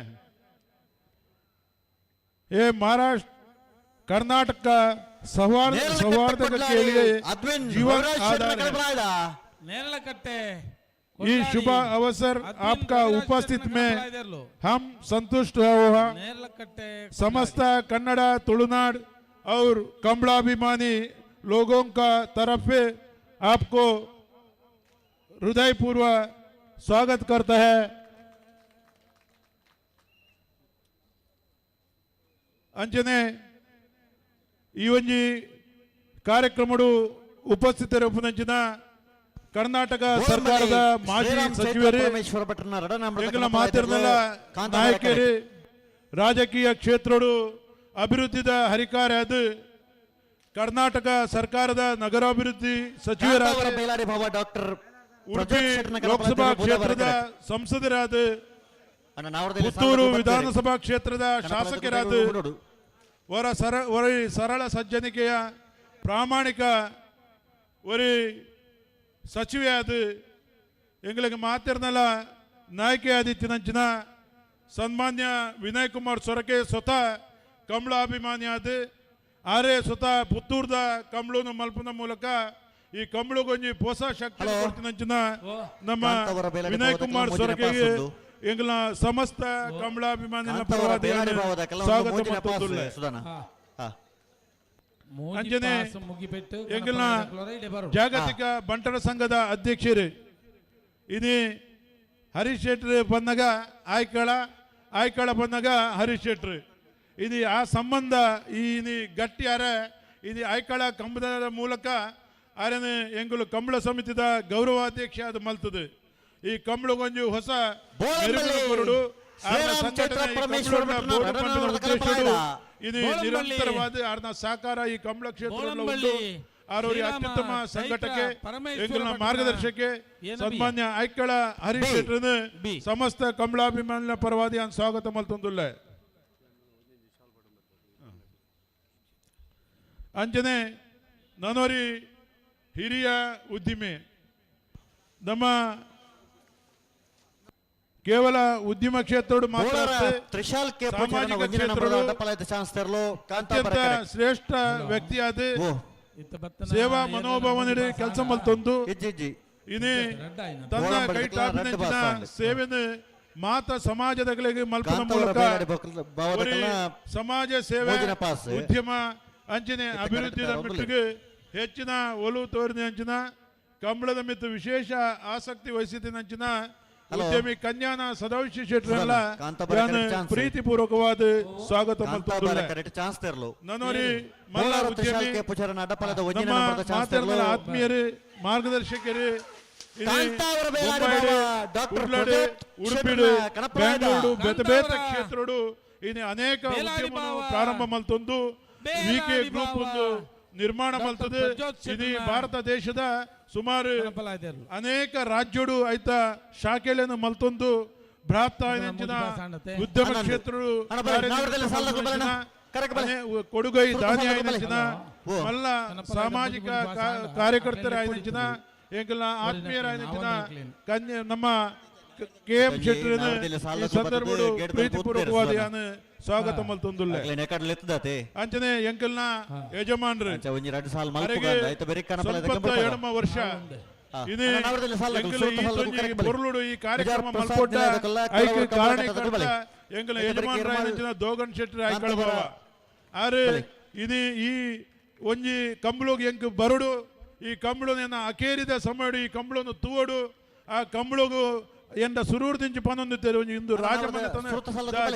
ये महाराष्ट्र कर्नाटक का सौहार्द के लिए जीवन आधार है। ये शुभ अवसर आपका उपस्थित में हम संतुष्ट हुआ। समस्त कन्नड़ तुलुनाड और कंबलाभिमानी लोगों का तरफ से आपको हृदयपूर्वक स्वागत करता है। अंचने ಈ ಒಂಜಿ ಕಾರ್ಯಕ್ರಮಡು ಉಪಸ್ಥಿತರಿರುವಂಚಿನ ಕರ್ನಾಟಕ ಸರ್ಕಾರದ ಮಾಜಿ ಸಚಿವರು, ಎಂಕಲ ಮಾತಿರ್ನಲ್ಲ ನಾಯಕರು, ರಾಜಕೀಯ ಕ್ಷೇತ್ರಡು ಅಭಿವೃದ್ಧಿದ ಹರಿಕಾರ್ಯದ ಕರ್ನಾಟಕ ಸರ್ಕಾರದ ನಗರಾಭಿವೃದ್ಧಿ ಸಚಿವರಾದ ಉಡುಪಿ ಲೋಕಸಭಾ ಕ್ಷೇತ್ರದ ಸಂಸದರಾದ, ಪುತ್ತೂರು ವಿಧಾನಸಭಾ ಕ್ಷೇತ್ರದ ಶಾಸಕರಾದ, सरल सज्जनिके प्रामाणिक सचिव मातिरनल नायक आदित्यन सन्मान्य विनय कुमार सोरके स्वतः कंबलाभिमानी आरे स्वतः पुत्तूर कंबल मलपन मूलक ಈ ಕಂಬಳಗೊಂಜಿ ಹೊಸ ಶಕ್ತಿ ಕೊಡ್ತಿನಂಚಿನ ನಮ್ಮ ವಿನಯ್ ಕುಮಾರ್ ಸೊರಕೆ ಎಂಗ್ಲ ಸಮಸ್ತ ಕಂಬಳಾಭಿಮಾನಿಗಳ ಪರವಾಗಿ ಸ್ವಾಗತ ಮತ್ತೊಂದುಲ್ಲೆ ಅಂಜನೆ ಎಂಗ್ಲ ಜಾಗತಿಕ ಬಂಟರ ಸಂಘದ ಅಧ್ಯಕ್ಷರು ಇದು ಹರೀಶ್ ಶೆಟ್ಟಿ ಬಂದಾಗ ಆಯ್ಕಳ ಬಂದಾಗ ಹರೀಶ್ ಶೆಟ್ಟಿ ಇದು ಆ ಸಂಬಂಧ ಈ ಗಟ್ಟಿಯಾರ ಇದು ಆಯ್ಕಳ ಕಂಬದ ಮೂಲಕ ಆರನೇ ಎಂಗುಲು ಕಂಬಳ ಸಮಿತಿದ ಗೌರವಾಧ್ಯಕ್ಷ ಅದು ಮಲ್ತದೆ ಈ ಕಂಬಳಗೊಂಜು ಹೊಸ ಮೆರುಗುಡು ಇದು ನಿರಂತರವಾದ ಆರ್ನ ಸಾಕಾರ ಈ ಕಂಬಳ ಕ್ಷೇತ್ರದಲ್ಲಿ ಉಂಟು ಆರೋರಿ ಅತ್ಯುತ್ತಮ ಸಂಘಟಕ್ಕೆ ಎಂಗುಲ ಮಾರ್ಗದರ್ಶಕ್ಕೆ ಸನ್ಮಾನ್ಯ ಐಕ್ಕಳ ಹರೀಶ್ ಶೆಟ್ಟರನ್ನು ಸಮಸ್ತ ಕಂಬಳಾಭಿಮಾನಿಗಳ ಪರವಾಗಿ ನಾನು ಸ್ವಾಗತ ಮಲ್ತೊಂದುಲ್ಲೆ ಅಂಜನೆ ನನೋರಿ ಹಿರಿಯ ಉದ್ದಿಮೆ ನಮ್ಮ ಕೇವಲ ಉದ್ಯಮ ಕ್ಷೇತ್ರ ಮಾತ್ರ ಅತ್ಯಂತ ಶ್ರೇಷ್ಠ ವ್ಯಕ್ತಿಯಾದ ಸೇವಾ ಮನೋಭಾವನೆ ಕೆಲಸ ಮಲ್ತೊಂದು ಇನಿ ತನ್ನ ಕೈ ಟಾಪಿನ ಸೇವೆಯನ್ನು ಮಾತ ಸಮಾಜದಗಳಿಗೆ ಮಲ್ಪನ ಮೂಲಕ ಸಮಾಜ ಸೇವೆ ಉದ್ಯಮ ಅಂಚನೆ ಅಭಿವೃದ್ಧಿಯ ಮೆಟ್ಟಿಗೆ ಹೆಚ್ಚಿನ ಒಲವು ತೋರಿದ ಅಂಚಿನ ಕಂಬಳದ ಮಿತ್ತು ವಿಶೇಷ ಆಸಕ್ತಿ ವಹಿಸಿದ ಅಂಚಿನ ಉದ್ಯಮಿ ಕನ್ಯಾನ ಸದಾಶಿವ ಶೆಟ್ಟರಲ್ಲ ಪ್ರೀತಿಪೂರ್ವಕವಾದ ಸ್ವಾಗತ ನನ್ನೋರಿ ಮಲ್ಲ ಉದ್ಯಮಿ ನಮ್ಮ ಮಾತರ್ಗಳ ಆತ್ಮೀಯರು ಮಾರ್ಗದರ್ಶಕರು ಉಡುಪಿಡು ಬೆಂಗಳೂರು ಬೇತೆ ಕ್ಷೇತ್ರಡು ಇನ್ನು ಅನೇಕ ಉದ್ಯಮ ಪ್ರಾರಂಭ ಮಲ್ತೊಂದು ವಿಕೆ ಗ್ರೂಪ್ ಒಂದು ನಿರ್ಮಾಣ ಮಲ್ತದೆ ಇದು ಭಾರತ ದೇಶದ ಸುಮಾರು ಅನೇಕ ರಾಜ್ಯಗಳು ಐತ ಶಾಖೆಗಳನ್ನು ಮಲ್ತೊಂದು ಭ್ರಾತ ಉದ್ಯಮ ಕ್ಷೇತ್ರ ಕೊಡುಗೈ ದಾನಿ ಆಯ್ನ ಮಲ್ಲ ಸಾಮಾಜಿಕ ಕಾರ್ಯಕರ್ತರಾಯ್ನ ಎಂಕಲ್ಲ ಆತ್ಮೀಯರಾಯ್ನ ಕನ್ಯೆ ನಮ್ಮ KM ಶೆಟ್ಟರನ್ನು ಈ ಸಂದರ್ಭಡು ಪ್ರೀತಿಪೂರ್ವಕವಾದ ಸ್ವಾಗತ ಮಲ್ತೊಂದುಲ್ಲೆ ಅಂಚನೆ ಎಂಕಲ್ನ ಯಜಮಾನ್ರು ಎಡಮ ವರ್ಷ ಇದು ಪೊರ್ಲುಡು ಈ ಕಾರ್ಯಕ್ರಮ ಮಲ್ಪೊಡ್ಡ ಐಕ ಕಾರಣಕರ್ತ ಎಂಕಲ ಯಜಮಾನ್ರ ದೋಗನ್ ಶೆಟ್ಟಿ ಆಯ್ಕಳ ಬಾವ ಆರು ಇದು ಈ ಒಂಜಿ ಕಂಬಳೋಗಿ ಎಂಕ್ ಬರುಡು ಈ ಕಂಬಳನ ಅಕೇರಿದ ಸಮಯಡು ಈ ಕಂಬಳನ್ನು ತೂವಡು ಆ ಕಂಬಳಗು ಎಂದ ಸುರೂರ್ದಿಂಚು ಪನೊಂದುತ್ತೇವೆ ಇಂದು ರಾಜಮನೆತನ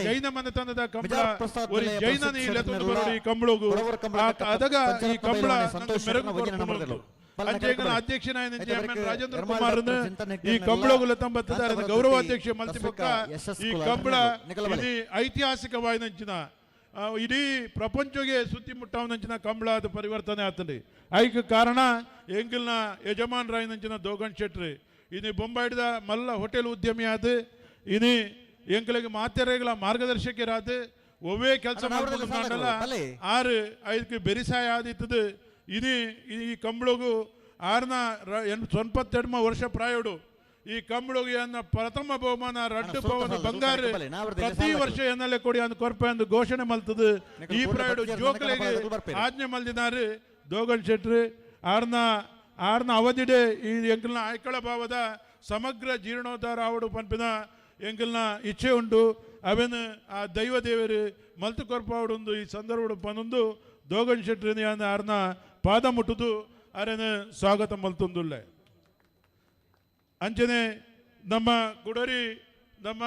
ಜೈನ ಮನೆತನದ ಕಂಬಳ ಒಂದು ಜೈನನಿ ಇಲ್ಲದೊಂದು ಬರೋಡು ಈ ಕಂಬಳಗು ಅದಗ ಈ ಕಂಬಳ ಮೆರಗು ಕೊಡ್ಕೊಂಡು ಅಂಚೆಗನ ಅಧ್ಯಕ್ಷನಾಯ ರಾಜೇಂದ್ರ ಕುಮಾರ್ ಈ ಕಂಬಳಗುಲ ತಂಬತ್ತದ ಗೌರವಾಧ್ಯಕ್ಷ ಮಲ್ತಿಪಕ್ಕ ಈ ಕಂಬಳ ಇದು ಐತಿಹಾಸಿಕವಾಯಿನಂಚಿನ ಇಡೀ ಪ್ರಪಂಚಗೆ ಸುತ್ತಿ ಮುಟ್ಟಾವನಂಚಿನ ಕಂಬಳ ಅದು ಪರಿವರ್ತನೆ ಆಗ್ತದೆ. ಐಕ್ ಕಾರಣ ಎಂಗಿಲ್ನ ಯಜಮಾನರಾಯನಂಚಿನ ದೋಗಣ್ ಶೆಟ್ರಿ ಇನಿ ಬೊಂಬಾಯಿದ ಮಲ್ಲ ಹೋಟೆಲ್ ಉದ್ಯಮಿ ಆದ ಇನಿ ಎಂಕಲಿಗೆ ಮಾತೆರೆಗಳ ಮಾರ್ಗದರ್ಶಕರಾದ ಒವ್ವೇ ಕೆಲಸ ಮಾಡ್ಕೊಂಡಲ್ಲ 6-5 ಬೆರಿಸಾಯ ಆದಿತ್ತದು. ಇನಿ ಈ ಕಂಬಳಗು 92 ವರ್ಷ ಪ್ರಾಯೋಡು ಈ ಕಂಬಳಗೆ ಅನ್ನ ಪ್ರಥಮ ಬಹುಮಾನ ರಡ್ಡು ಪವನ ಬಂಗಾರ ಪ್ರತಿ ವರ್ಷ ಎನ್ನಲೆ ಕೊಡಿ ಅಂದು ಕೊರ್ಪೆ ಅಂದು ಘೋಷಣೆ ಮಲ್ತದು. ಈ ಪ್ರಾಯೋಡು ಜೋಕಲೆಗೆ ಆಜ್ಞೆ ಮಲ್ದಿನಾರು ದೋಗಣ್ ಶೆಟ್ರಿ ಆರ್ನ ಅವಧಿಡೆ ಈ ಎಂಕಲ್ನ ಐಕಳ ಭಾವದ ಸಮಗ್ರ ಜೀರ್ಣೋದ್ಧಾರ ಆವಡು ಪಂಪಿನ ಎಂಕಲ್ನ ಇಚ್ಛೆ ಉಂಟು. ಅವೇನು ಆ ದೈವ ದೇವರು ಮಲ್ತು ಕೊರ್ಪಾವಡು ಈ ಸಂದರ್ಭ ಪನೊಂದು ದೋಗಣ್ ಶೆಟ್ರಿ ಆರ್ನ ಪಾದ ಮುಟ್ಟುದು ಅರೇನು ಸ್ವಾಗತ ಮಲ್ತೊಂದುಲ್ಲ. ಅಂಚನೆ ನಮ್ಮ ಗುಡರಿ ನಮ್ಮ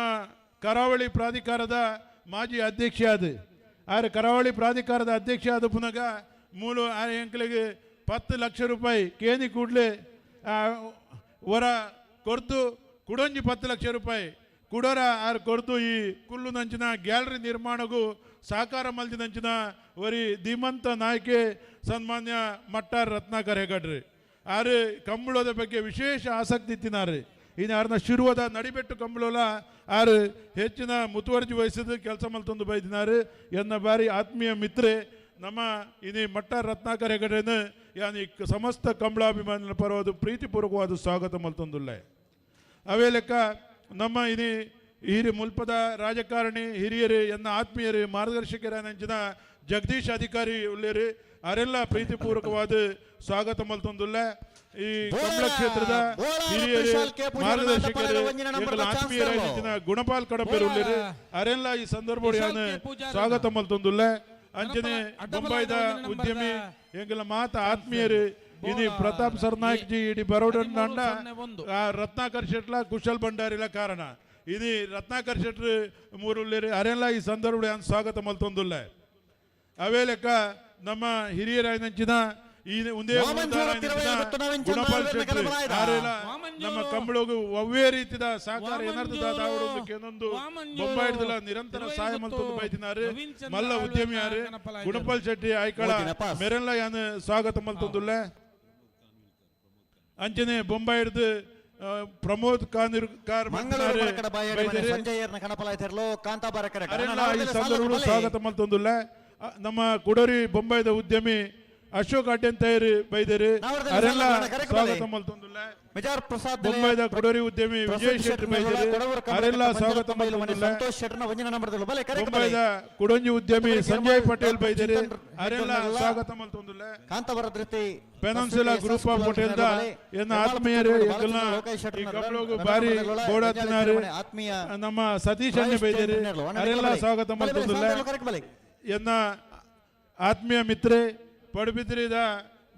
ಕರಾವಳಿ ಪ್ರಾಧಿಕಾರದ ಮಾಜಿ ಅಧ್ಯಕ್ಷ ಆದ ಕರಾವಳಿ ಪ್ರಾಧಿಕಾರದ ಅಧ್ಯಕ್ಷ ಆದ ಪುನಗ ಮೂಲ ಎಂಕಲಿಗೆ 10 ಲಕ್ಷ ರೂಪಾಯಿ ಕೇನಿ ಕೂಡಲೇ ಹೊರ ಕೊರ್ತು ಕುಡೊಂಜಿ 10 ಲಕ್ಷ ರೂಪಾಯಿ ಕುಡೋರ ಕೊರ್ತು ಈ ಕುಲ್ಲು ನಂಚಿನ ಗ್ಯಾಲರಿ ನಿರ್ಮಾಣಗೂ ಸಹಕಾರ ಮಲ್ದಿನಂಚಿನ ವರಿ ಧೀಮಂತ ನಾಯಕೆ ಸನ್ಮಾನ್ಯ ಮಟ್ಟಾರ್ ರತ್ನಾಕರ್ ಹೆಗಡ್ರಿ ಕಂಬಳದ ಬಗ್ಗೆ ವಿಶೇಷ ಆಸಕ್ತಿ ಇತ್ತಿನಾರು. ಇನ್ನು ಯಾರನ್ನ ಶುರುವಾದ ನಡಿಬೆಟ್ಟು ಕಂಬಳೋಲ ಹೆಚ್ಚಿನ ಮುತುವರ್ಜಿ ವಹಿಸಿದ ಕೆಲಸ ಮಲ್ತೊಂದು ಬೈದಿನಾರು ಎನ್ನ ಬಾರಿ ಆತ್ಮೀಯ ಮಿತ್ರೆ ನಮ್ಮ ಇನಿ ಮಟ್ಟಾರ್ ರತ್ನಾಕರ್ ಹೆಗಡ್ರೆನ ಯಾನಿ ಸಮಸ್ತ ಕಂಬಳಾಭಿಮಾನಿಗಳ ಪರವಾದ ಪ್ರೀತಿಪೂರ್ವಕವಾದ ಸ್ವಾಗತ ಮಲ್ತೊಂದುಲ್ಲ. ಅವೇ ಲೆಕ್ಕ ನಮ್ಮ ಇನಿ ಹಿರಿಯ ಮುಲ್ಪದ ರಾಜಕಾರಣಿ ಹಿರಿಯರು ಎನ್ನ ಆತ್ಮೀಯರು ಮಾರ್ಗದರ್ಶಕರ ಜಗದೀಶ್ ಅಧಿಕಾರಿ ಉಳ್ಳೇರಿ ಅವರೆಲ್ಲ ಪ್ರೀತಿಪೂರ್ವಕವಾದ ಸ್ವಾಗತ ಮಲ್ತೊಂದುಲ್ಲ. ಈ ಕಂಬಳ ಕ್ಷೇತ್ರದ ಹಿರಿಯರು ಮಾರ್ಗದರ್ಶಕರು ಆತ್ಮೀಯರ ಗುಣಪಾಲ್ ಕಡಪೇರು ಉಳ್ಳೇರಿ ಅವರೆಲ್ಲ ಈ ಸಂದರ್ಭ ಸ್ವಾಗತ ಮಲ್ತೊಂದುಲ್ಲ. ಅಂಚನೆ ಮುಂಬೈದ ಉದ್ಯಮಿ ಎಂಗಳ ಮಾತ ಆತ್ಮೀಯರು ಇನಿ ಪ್ರತಾಪ್ ಸರ್ನಾಯಕ್ ಜಿ ಇಡೀ ಬರೋಡನ್ ನಂಡ ರತ್ನಾಕರ್ ಶೆಟ್ಲ ಕುಶಲ್ ಭಂಡಾರಿಲ ಕಾರಣ ఇది రత్నాకర్ శెట్టు ಮೂರುಳ್ಳೇರಿ ಅರೆಲ್ಲ ಈ ಸಂದರ್ಭ ಸ್ವಾಗತ ಮಲ್ತೊಂದುಲ್ಲ. ಅವೇ ಲೆಕ್ಕ ನಮ್ಮ ಹಿರಿಯರಾಯನಂಚಿನ ಈ ಒಂದೇ ಗುಣಪಾಲ್ ಶೆಟ್ಟಿ ಆರೆಲ್ಲ ನಮ್ಮ ಕಂಬಳಗು ಒವ್ವೇ ರೀತಿಯ ಸಹಕಾರ ಏನರ್ಥದ ಅವರೊಂದು ಬೊಂಬಾಯಿಡ್ದಲ್ಲ ನಿರಂತರ ಸಹಾಯ ಮಲ್ತೊಂದು ಬೈತಿನಾರು ಮಲ್ಲ ಉದ್ಯಮಿ ಯಾರು ಗುಣಪಾಲ್ ಶೆಟ್ಟಿ ಆಯ್ಕಳ ಮೆರೆಲ್ಲ ಯಾನು ಸ್ವಾಗತ ಮಲ್ತೊಂದುಲ್ಲ. ಅಂಚನೆ ಬೊಂಬಾಯಿಡ್ದು ಪ್ರಮೋದ್ ಸ್ವಾಗತ ಮಲ್ತೊಂದುಲ್ಲ. ನಮ್ಮ ಕುಡರಿ ಬೊಂಬಾಯಿದ ಉದ್ಯಮಿ ಅಶೋಕ್ ಅಡ್ಡೆಂತೈರು ಬೈದೇರಿ ಅವರೆಲ್ಲ ಸ್ವಾಗತ ಮಲ್ತೊಂದುಲ್ಲ. ಬೊಂಬಾಯಿದ ಕುಡರಿ ಉದ್ಯಮಿ ವಿಜಯ್ ಶೆಟ್ಟಿ ಬೈದೇರಿ ಅವರೆಲ್ಲ ಸ್ವಾಗತ ಮಲ್ತೊಂದುಲ್ಲ. ಬೊಂಬಾಯಿದ ಕುಡಂಜಿ ಉದ್ಯಮಿ ಸಂಜಯ್ ಪಟೇಲ್ ಬೈದೇರಿ ಅವರೆಲ್ಲ ಸ್ವಾಗತ ಮಲ್ತೊಂದುಲ್ಲ. ಪೆನನ್ಸುಲಾ ಗ್ರೂಪ್ ಆಫ್ ಹೋಟೆಲ್ ಎನ್ನ ಆತ್ಮೀಯರು ಈ ಕಂಬಳಗು ಬಾರಿ ಬೋಡಾತಿನಾರು ನಮ್ಮ ಸತೀಶ್ ಅಣ್ಣೆ ಬೈದೇರಿ ಅವರೆಲ್ಲ ಸ್ವಾಗತ ಮಲ್ತೊಂದುಲ್ಲ. ಎನ್ನ ಆತ್ಮೀಯ ಮಿತ್ರೆ ಪಡುಬಿದ್ರಿದ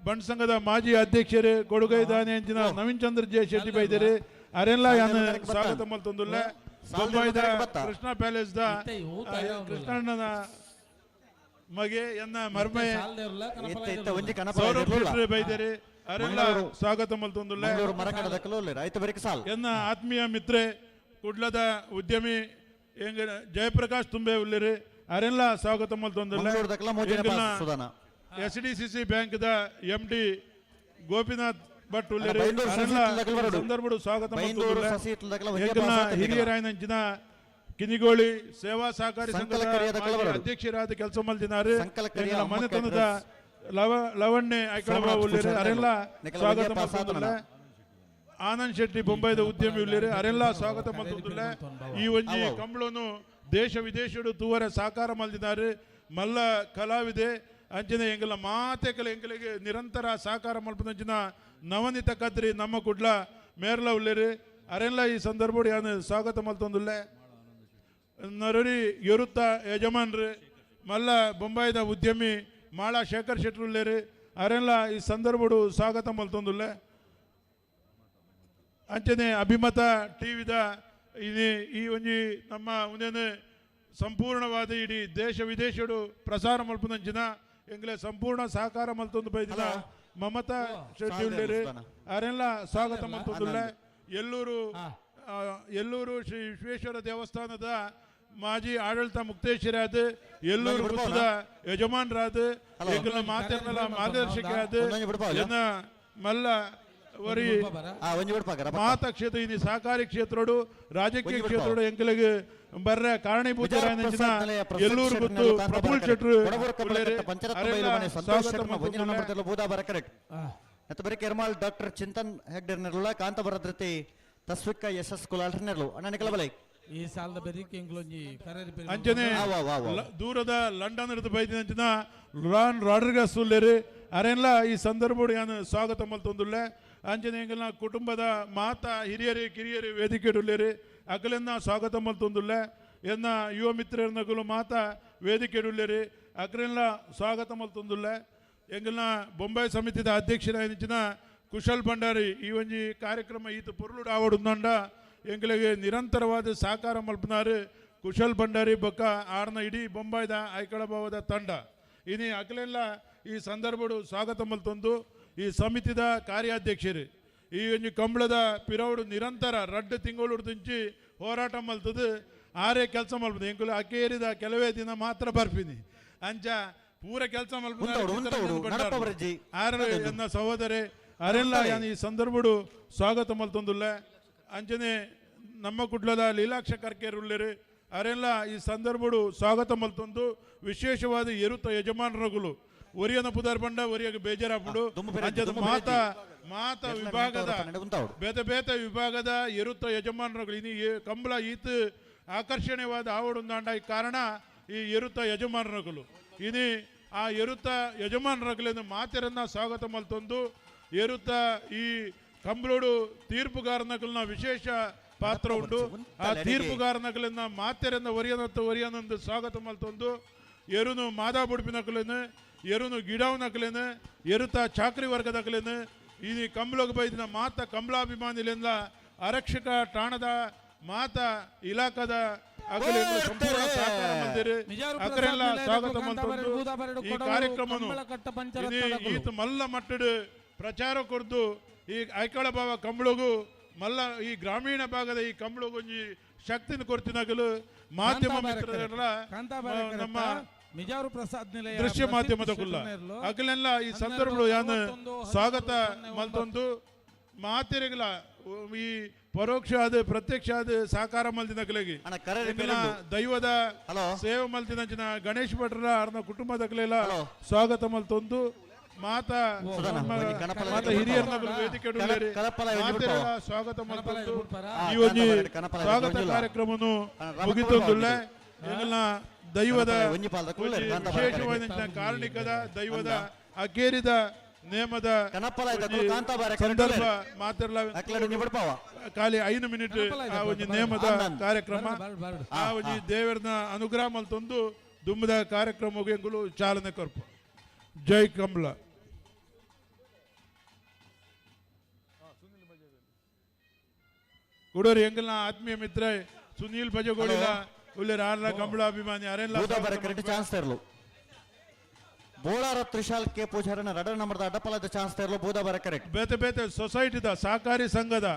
ಬಂಡ್ ಸಂಘದ ಮಾಜಿ ಅಧ್ಯಕ್ಷರು ಕೊಡುಗೈ ದಾನಿ ಅಂಚಿನ ನವೀನ್ ಚಂದ್ರ ಜೆ ಶೆಟ್ಟಿ ಬೈದೇರಿ ಅವರೆಲ್ಲ ಯಾನು ಸ್ವಾಗತ ಮಲ್ತೊಂದುಲ್ಲ. ಬೊಂಬಾಯಿದ ಕೃಷ್ಣ ಪ್ಯಾಲೇಸ್ ದ ಕೃಷ್ಣಣ್ಣನ ಮಗೆ ಎನ್ನ ಮರ್ಮೆ ಬೈದೇರಿ ಅವರೆಲ್ಲ ಸ್ವಾಗತ ಮಲ್ತೊಂದುಲ್ಲ. ಎನ್ನ ಆತ್ಮೀಯ ಮಿತ್ರೆ ಕುಡ್ಲದ ಉದ್ಯಮಿ ಜಯಪ್ರಕಾಶ್ ತುಂಬೆ ಉಳ್ಳೇರಿ ಅವರೆಲ್ಲ ಸ್ವಾಗತ ಮಲ್ತೊಂದುಲ್ಲ. SDCC ಬ್ಯಾಂಕ್ ದ MD ಗೋಪಿನಾಥ್ ಭಟ್ ಉಳ್ಳೇರಿ ಸಂದರ್ಭ ಸ್ವಾಗತ ಮಲ್ತೊಂದುಲ್ಲ. ಹಿರಿಯರಾಯನಂಚಿನ ಕಿನಿಗೋಳಿ ಸೇವಾ ಸಹಕಾರಿ ಸಂಘದ ಅಧ್ಯಕ್ಷರಾದ ಕೆಲಸ ಮಲ್ದಿನಾರು ಮನೆತನದ ಲವಣ್ಯ ಐಕಳಬ ಉಳ್ಳೇರಿ ಅವರೆಲ್ಲ ಸ್ವಾಗತ ಮಲ್ತೊಂದುಲ್ಲ. ಆನಂದ್ ಶೆಟ್ಟಿ ಬೊಂಬಾಯಿದ ಉದ್ಯಮಿ ಉಳ್ಳೇರಿ ಅವರೆಲ್ಲ ಸ್ವಾಗತ ಮಲ್ತೊಂದುಲ್ಲ. ಈ ಒಂಜಿ ಕಂಬಳನು ದೇಶ ವಿದೇಶಡು ತೂವರ ಸಹಕಾರ ಮಲ್ದಿನಾರು ಮಲ್ಲ ಕಲಾವಿದೆ ಅಂಚನೆ ಎಂಗಲ ಮಾತೆಕಲ ಎಂಗಲಿಗೆ ನಿರಂತರ ಸಹಕಾರ ಮಲ್ಪದಂಚಿನ ನವನಿತ ಕದ್ರಿ ನಮ್ಮ ಕುಡ್ಲ ಮೇರ್ಲ ಉಳ್ಳೇರಿ ಅವರೆಲ್ಲ ಈ ಸಂದರ್ಭ ಯಾನು ಸ್ವಾಗತ ಮಲ್ತೊಂದುಲ್ಲ. ನರರಿ ಯರುತ್ತ ಯಜಮಾನ್ರು ಮಲ್ಲ ಬೊಂಬಾಯಿದ ಉದ್ಯಮಿ ಮಾಳಾ ಶೇಖರ್ ಶೆಟ್ಟಿ ಉಳ್ಳೇರಿ ಅವರೆಲ್ಲ ಈ ಸಂದರ್ಭ ಸ್ವಾಗತ ಮಲ್ತೊಂದುಲ್ಲ. ಅಂಚನೆ ಅಭಿಮತ ಟಿವಿದ ಈ ಒಂಜಿ ನಮ್ಮ ಒಂದೇನು ಸಂಪೂರ್ಣವಾದ ಇಡೀ ದೇಶ ವಿದೇಶಡು ಪ್ರಸಾರ ಮಲ್ಪದಂಚಿನ ಎಂಗ್ಲೆ ಸಂಪೂರ್ಣ ಸಹಕಾರ ಮಲ್ತೊಂದು ಬೈದಿನ ಮಮತಾ ಶೆಟ್ಟಿ ಉಳ್ಳೇರಿ ಅವರೆಲ್ಲ ಸ್ವಾಗತ ಮಲ್ತೊಂದುಲ್ಲ. ಎಲ್ಲೂರು ಶ್ರೀ ವಿಶ್ವೇಶ್ವರ ದೇವಸ್ಥಾನದ ಮಾಜಿ ಆಡಳಿತ ಮುಕ್ತೇಶ್ವರಾದ ಎಲ್ಲೂರು ವೃತ್ತದ ಯಜಮಾನರಾದ ಎಂಕಲ್ನ ಮಾತೆರ್ನಲ ಮಾರ್ಗದರ್ಶಕ ಎನ್ನ ಮಲ್ಲ ವರಿ ಮಾತ ಕ್ಷೇತ್ರ ಇನಿ ಸಹಕಾರಿ ಕ್ಷೇತ್ರಡು ರಾಜಕೀಯ ಕ್ಷೇತ್ರಡು ಎಂಕಲಿಗೆ ಬರ್ರ ಕಾರಣೀಭೂತರಾದ ಎಲ್ಲೂರು ಗೊತ್ತು ಪ್ರಫುಲ್ ಶೆಟ್ರು ಎರ್ಮಾಳ್ ಡಾಕ್ಟರ್ ಚಿಂತನ್ ಹೆಗ್ಡೆರ್ ನೆರಳ ಕಾಂತಬರ ಧೃತಿ ತಸ್ವಿಕ್ಕ ಯಶಸ್ ಕುಲಾಲ್ಟರ್ ನೆರಳು ಅಣ್ಣ ನಿಕಲ ಬಲೈ ಈ ಸಾಲದ ಬೆರಿಕೆ ಇಂಗ್ಲೊಂಜಿ ಕರೆರಿ ಅಂಚನೆ ದೂರದ ಲಂಡನ್ ಇರ್ದು ಬೈದಿನ ಅಂಚಿನ ರಾನ್ ರಾಡ್ರಿಗಸ್ ಉಲ್ಲೇರಿ ಅರೆಲ್ಲ ಈ ಸಂದರ್ಭ ಯಾನು ಸ್ವಾಗತ ಮಲ್ತೊಂದುಲ್ಲ ಅಂಚನೆ ಎಂಗಲ್ನ ಕುಟುಂಬದ ಮಾತಾ ಹಿರಿಯರಿ ಕಿರಿಯರಿ ವೇದಿಕೆ ಉಲ್ಲೇರಿ ಅಕಲೆನ್ನ ಸ್ವಾಗತ ಮಲ್ತೊಂದುಲ್ಲ ಎನ್ನ ಯುವ ಮಿತ್ರರನ್ನಗಲು ಮಾತಾ ವೇದಿಕೆ ಉಲ್ಲೇರಿ ಅಕಲೆಲ್ಲ ಸ್ವಾಗತ ಮಲ್ತೊಂದುಲ್ಲ ಎಂಗಲ್ನ ಬೊಂಬೈ ಸಮಿತಿದ ಅಧ್ಯಕ್ಷರಾಗಿನ ಕುಶಲ್ ಭಂಡಾರಿ ಈ ಒಂಜಿ ಕಾರ್ಯಕ್ರಮ ಈತ ಪೊರ್ಲುಡು ಆವಡುಂದಂಡ ಎಂಗಳಿಗೆ ನಿರಂತರವಾದ ಸಹಕಾರ ಮಲ್ಪನಾರು ಕುಶಲ್ ಭಂಡಾರಿ ಬೊಕ್ಕ ಆರ್ನ ಇಡೀ ಬೊಂಬಾಯ್ದ ಐಕಳ ಭಾವದ ತಂಡ ಇನಿ ಅಕಲೆಲ್ಲ ಈ ಸಂದರ್ಭಡು ಸ್ವಾಗತ ಮಲ್ತೊಂದು ಈ ಸಮಿತಿದ ಕಾರ್ಯಾಧ್ಯಕ್ಷರು ಈ ಒಂಜಿ ಕಂಬಳದ ಪಿರವಡು ನಿರಂತರ 2 ತಿಂಗಳು ದಿಂಚಿ ಹೋರಾಟ ಮಲ್ತದು ಆರೇ ಕೆಲಸ ಮಲ್ಪದು ಎಂಕುಲು ಅಕೇರಿದ ಕೆಲವೇ ದಿನ ಮಾತ್ರ ಬರ್ಪಿನಿ ಅಂಚ ಪೂರ ಕೆಲಸ ಮಲ್ಪದು ಆರು ಎನ್ನ ಸಹೋದರಿ ಅರೆಲ್ಲ ಈ ಸಂದರ್ಭಡು ಸ್ವಾಗತ ಮಲ್ತೊಂದುಲ್ಲ ಅಂಚನೆ ನಮ್ಮ ಕುಡ್ಲದ ಲೀಲಾಕ್ಷ ಕರ್ಕೇರ್ ಉಳ್ಳೇರಿ ಅರೆಲ್ಲ ಈ ಸಂದರ್ಭಡು ಸ್ವಾಗತ ಮಲ್ತೊಂದು ವಿಶೇಷವಾದ ಎರುತ್ತ ಯಜಮಾನರುಗಳು ಒರಿಯನ ಪುದಾರ್ ಬಂಡ ಒರಿಯಗೆ ಬೇಜಾರಾಪುಡು ಅಂಚದ ಮಾತ ವಿಭಾಗದ ಬೇತೆ ವಿಭಾಗದ ಎರುತ್ತ ಯಜಮಾನರುಗಳು ಇನಿ ಕಂಬಳ ಈತ ಆಕರ್ಷಣೀಯವಾದ ಆವಡುಂದಾಂಡ ಈ ಕಾರಣ ಈ ಎರುತ್ತ ಯಜಮಾನರುಗಳು ಇನಿ ಆ ಎರುತ್ತ ಯಜಮಾನರುಗಳಿಂದ ಮಾತೆರನ್ನ ಸ್ವಾಗತ ಮಲ್ತೊಂದು ಎರುತ್ತ ಈ ಕಂಬಳೋಡು ತೀರ್ಪುಗಾರನಗಳನ್ನ ವಿಶೇಷ ಪಾತ್ರ ಉಂಟು ಆ ತೀರ್ಪುಗಾರನಗಳನ್ನ ಮಾತೆರನ್ನ ಒರಿಯನಂದು ಸ್ವಾಗತ ಮಲ್ತೊಂದು ಎರುನು ಮಾದಾ ಬುಡುಪಿನಕಲೇನು ಎರುನು ಗಿಡವನಕಲೇನು ಎರುತ್ತ ಚಾಕ್ರಿ ವರ್ಗದಕಲೇನು ಈ ಕಂಬಳಗೆ ಬೈದಿನ ಮಾತ ಕಂಬಳಾಭಿಮಾನಿಲಿಂದ ಆರಕ್ಷಕ ಠಾಣದ ಮಾತ ಇಲಾಖಾದ ಸಂಪೂರ್ಣ ಸಹಕಾರ ಮಂದಿರ ಅಕರೆಲ್ಲ ಸ್ವಾಗತ ಮಲ್ತೊಂದು ಈ ಕಾರ್ಯಕ್ರಮನು ಈತ ಮಲ್ಲ ಮಟ್ಟಡು ಪ್ರಚಾರ ಕೊರ್ದು ಈ ಐಕಳ ಭಾವ ಕಂಬಳಗು ಮಲ್ಲ ಈ ಗ್ರಾಮೀಣ ಭಾಗದ ಈ ಕಂಬಳಗೊಂಜಿ ಶಕ್ತಿನ ಕೊರ್ತಿನಾಗಲು ಮಾಧ್ಯಮ ಮಿತ್ರರೆಲ್ಲ ನಮ್ಮ ಮಿಜಾರು ಪ್ರಸಾದ್ ನಿಲಯ ದೃಶ್ಯ ಮಾಧ್ಯಮದ ಕುಲ್ಲ ಅಗಲೆಲ್ಲ ಈ ಸಂದರ್ಭ ಯಾನು ಸ್ವಾಗತ ಮಲ್ತೊಂದು ಮಾತೆರೆಗಳ ಈ ಪರೋಕ್ಷ ಆದ ಪ್ರತ್ಯಕ್ಷ ಆದ ಸಹಕಾರ ಮಲ್ತಿನಗಲಿಗೆ ದೈವದ ಸೇವೆ ಮಲ್ತಿನ ಗಣೇಶ್ ಭಟ್ರ ಅವ್ರನ್ನ ಕುಟುಂಬದಗಲೆಲ್ಲ ಸ್ವಾಗತ ಮಲ್ತೊಂದು ಮಾತಾ ಹಿರಿಯರ ವೇದಿಕೆ ಸ್ವಾಗತ ಮಲ್ತೊಂದು ಈ ಒಂದು ಸ್ವಾಗತ ಕಾರ್ಯಕ್ರಮವನ್ನು ಮುಗಿತೊಂದುಲ್ಲ ಎಲ್ಲ ದೈವದ ವಿಶೇಷವಾದ ಕಾರಣಿಕದ ದೈವದ ಅಕೇರಿದ ನೇಮದ ಸಂದರ್ಭ ಮಾತಿರಲ ಖಾಲಿ 5 ಮಿನಿಟ್ ಆ ಒಂದು ನೇಮದ ಕಾರ್ಯಕ್ರಮ ಆ ಒಂದು ದೇವರನ ಅನುಗ್ರಹ ಮಲ್ತೊಂದು ದುಂಬದ ಕಾರ್ಯಕ್ರಮಕ್ಕೆ ಎಂಗುಲು ಚಾಲನೆ ಕೊರ್ಪ ಜೈ ಕಂಬಳ ಕುಡೋರಿ ಎಂಗಲ್ನ ಆತ್ಮೀಯ ಮಿತ್ರ ಸುನೀಲ್ ಭಜಗೋಳಿಲ ಉಲ್ಲೇರ ಆರ್ಲ ಕಂಬಳ ಅಭಿಮಾನಿ ಅರೆಲ್ಲ ಚಾನ್ಸ್ ತರಲು ಬೋಳಾರ ತ್ರಿಶಾಲ್ ಕೆ ಪೂಜಾರನ ರಡ ನಂಬರ್ದ ಅಡ್ಡಪಲದ ಚಾನ್ಸ್ ತರಲು ಬೋದಾಬರ ಕರೆಕ್ಟ್ ಬೇತೆ ಸೊಸೈಟಿದ ಸಹಕಾರಿ ಸಂಘದ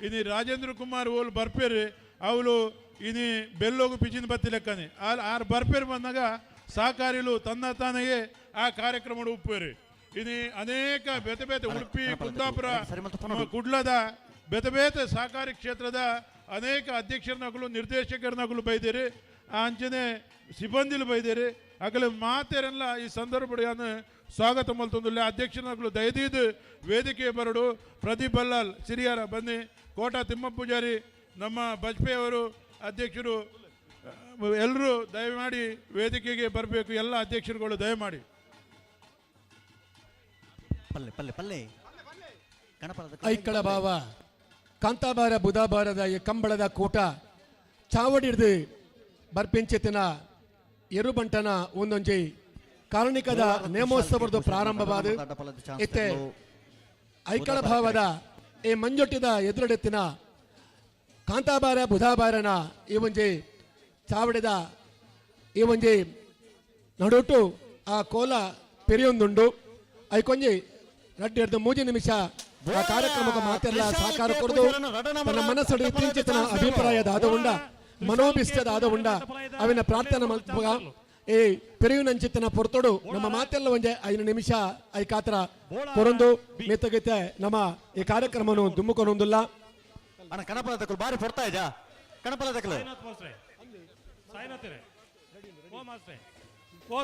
ಇನಿ ರಾಜೇಂದ್ರ ಕುಮಾರ್ ಓಲ್ ಬರ್ಪೇರಿ ಅವಳು ಇನಿ ಬೆಲ್ಲೋಗು ಪಿಚಿನ ಬತ್ತಿ ಲೆಕ್ಕನೆ ಆರ್ ಬರ್ಪೇರಿ ಬಂದಾಗ ಸಹಕಾರಿಲು ತನ್ನ ತಾನೆಯೇ ಆ ಕಾರ್ಯಕ್ರಮ ಉಪ್ಪೇರಿ ಇನಿ ಅನೇಕ ಬೇತೆ ಉಡುಪಿ ಕುಂದಾಪುರ ಕುಡ್ಲದ ಬೇತೆ ಸಹಕಾರಿ ಕ್ಷೇತ್ರದ ಅನೇಕ ಅಧ್ಯಕ್ಷರನ್ನಾಗಲು ನಿರ್ದೇಶಕರನ್ನಾಗಲು ಬೈದೇರಿ ಆ ಅಂಚನೆ ಸಿಬ್ಬಂದಿಲು ಬೈದೇರಿ ಆಗಲೇ ಮಾತೆರೆಲ್ಲ ಈ ಸಂದರ್ಭ ಸ್ವಾಗತ ಮಲ್ತೊಂದುಲ್ಲ ಅಧ್ಯಕ್ಷರನ್ನಾಗಲು ದಯದೀದು ವೇದಿಕೆ ಬರಡು ಪ್ರದೀಪ್ ಬಲ್ಲಾಲ್ ಸಿರಿಯಾರ ಬನ್ನಿ ಕೋಟಾ ತಿಮ್ಮ ಪೂಜಾರಿ ನಮ್ಮ ಬಜ್ಪೇಯಿ ಅವರು ಅಧ್ಯಕ್ಷರು ಎಲ್ಲರೂ ದಯಮಾಡಿ ವೇದಿಕೆಗೆ ಬರಬೇಕು ಎಲ್ಲ ಅಧ್ಯಕ್ಷರುಗಳು ದಯಮಾಡಿ ಐಕ್ಕಳ ಭಾವ ಕಾಂತಾಬಾರ ಬುಧಾಬಾರದ ಈ ಕಂಬಳದ ಕೂಟ ಚಾವಡಿ ಹಿಡಿದು ಬರ್ಪೆಂಚೆತ್ತಿನ ಎರುಬಂಟನ ಒಂದೊಂಜಿ ಕಾರಣಿಕದ ನೇಮೋತ್ಸವದ ಪ್ರಾರಂಭವಾದ ಇತ್ತೆ ಐಕ್ಕಳ ಭಾವದ ಈ ಮಂಜೊಟ್ಟಿದ ಎದುರಡೆತ್ತಿನ ಕಾಂತಾಬಾರ ಬುಧಾಬಾರನ ಈ ಒಂಜಿ ಚಾವಡಿದ ಈ ಒಂಜಿ ನಡುಟು ಆ ಕೋಲ ಪೆರಿಯೊಂದುಂಡು ಐಕೊಂಜಿ 2-3 ನಿಮಿಷ ಆ ಕಾರ್ಯಕ್ರಮಕ್ಕೆ ಮಾತೆಲ್ಲ ಸಹಕಾರ ಕೊಡದು ತನ್ನ ಮನಸ್ಸಡಿ ತಿಂಚಿತನ ಅಭಿಪ್ರಾಯದ ಆದಗೊಂಡ ಮನೋಭಿಷ್ಟದ ಆದ ಉಂಡ ಅವಿನ ಪ್ರಾರ್ಥನೆ ಮಲ್ಪಗ ಈ ಪೆರಿವಿನಂಚಿತ್ತಿನ ಪೊರ್ತೊಡು ನಮ್ಮ ಮಾತೆಲ್ಲ ಒಂಜೆ 5 ನಿಮಿಷ ಐ ಕಾತ್ರ ಕೊರೊಂದು ಮೆತ್ತಗೈತೆ ನಮ್ಮ ಈ ಕಾರ್ಯಕ್ರಮವನ್ನು ದುಮ್ಮುಕೊನೊಂದುಲ್ಲ ಅಣ್ಣ ಕಣಪಲ ತಕ್ಕಲು ಬಾರಿ ಪೊರ್ತಾ ಇಜಾ ಕಣಪಲ ತಕ್ಕಲು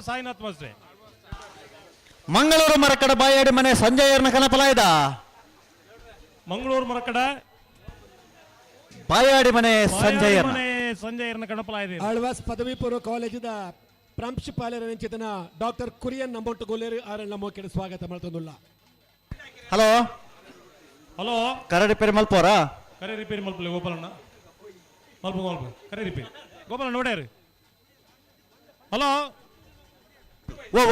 ಸಾಯಿನಾಥ್ ಮಾಸ್ಟ್ರೆ ಮಂಗಳೂರು ಮರಕಡ ಬಾಯಾಡಿ ಮನೆ ಸಂಜಯರ್ನ ಕನಪಲ ಇದ ಮಂಗಳೂರು ಮರಕಡ ಬಾಯಾಡಿ ಮನೆ ಸಂಜಯರ್ನ ಕಣಪಲ ಇದೆ ಆಳ್ವಾಸ್ ಪದವಿ ಪೂರ್ವ ಕಾಲೇಜಿದ ಪ್ರಾಂಶುಪಾಲರ ಡಾಕ್ಟರ್ ಕುರಿಯನ್ ನಂಬೊಟ್ಟು ಗೋಲೇರಿ ಆರನ್ನ ಮೋಕೆಡೆ ಸ್ವಾಗತ ಮಾಡ್ತಂದುಲ್ಲ. ಹಲೋ ಹಲೋ ಕರೆ ರಿಪೇರಿ ಮಲ್ಪೋರಾ ಕರೆ ರಿಪೇರಿ ಮಲ್ಪಲೆ ಗೋಪಾಲಣ್ಣ ಮಲ್ಪ ಕರೆ ರಿಪೇರಿ ಗೋಪಾಲಣ್ಣ ನೋಡ್ಯಾರಿ. ಹಲೋ ಓ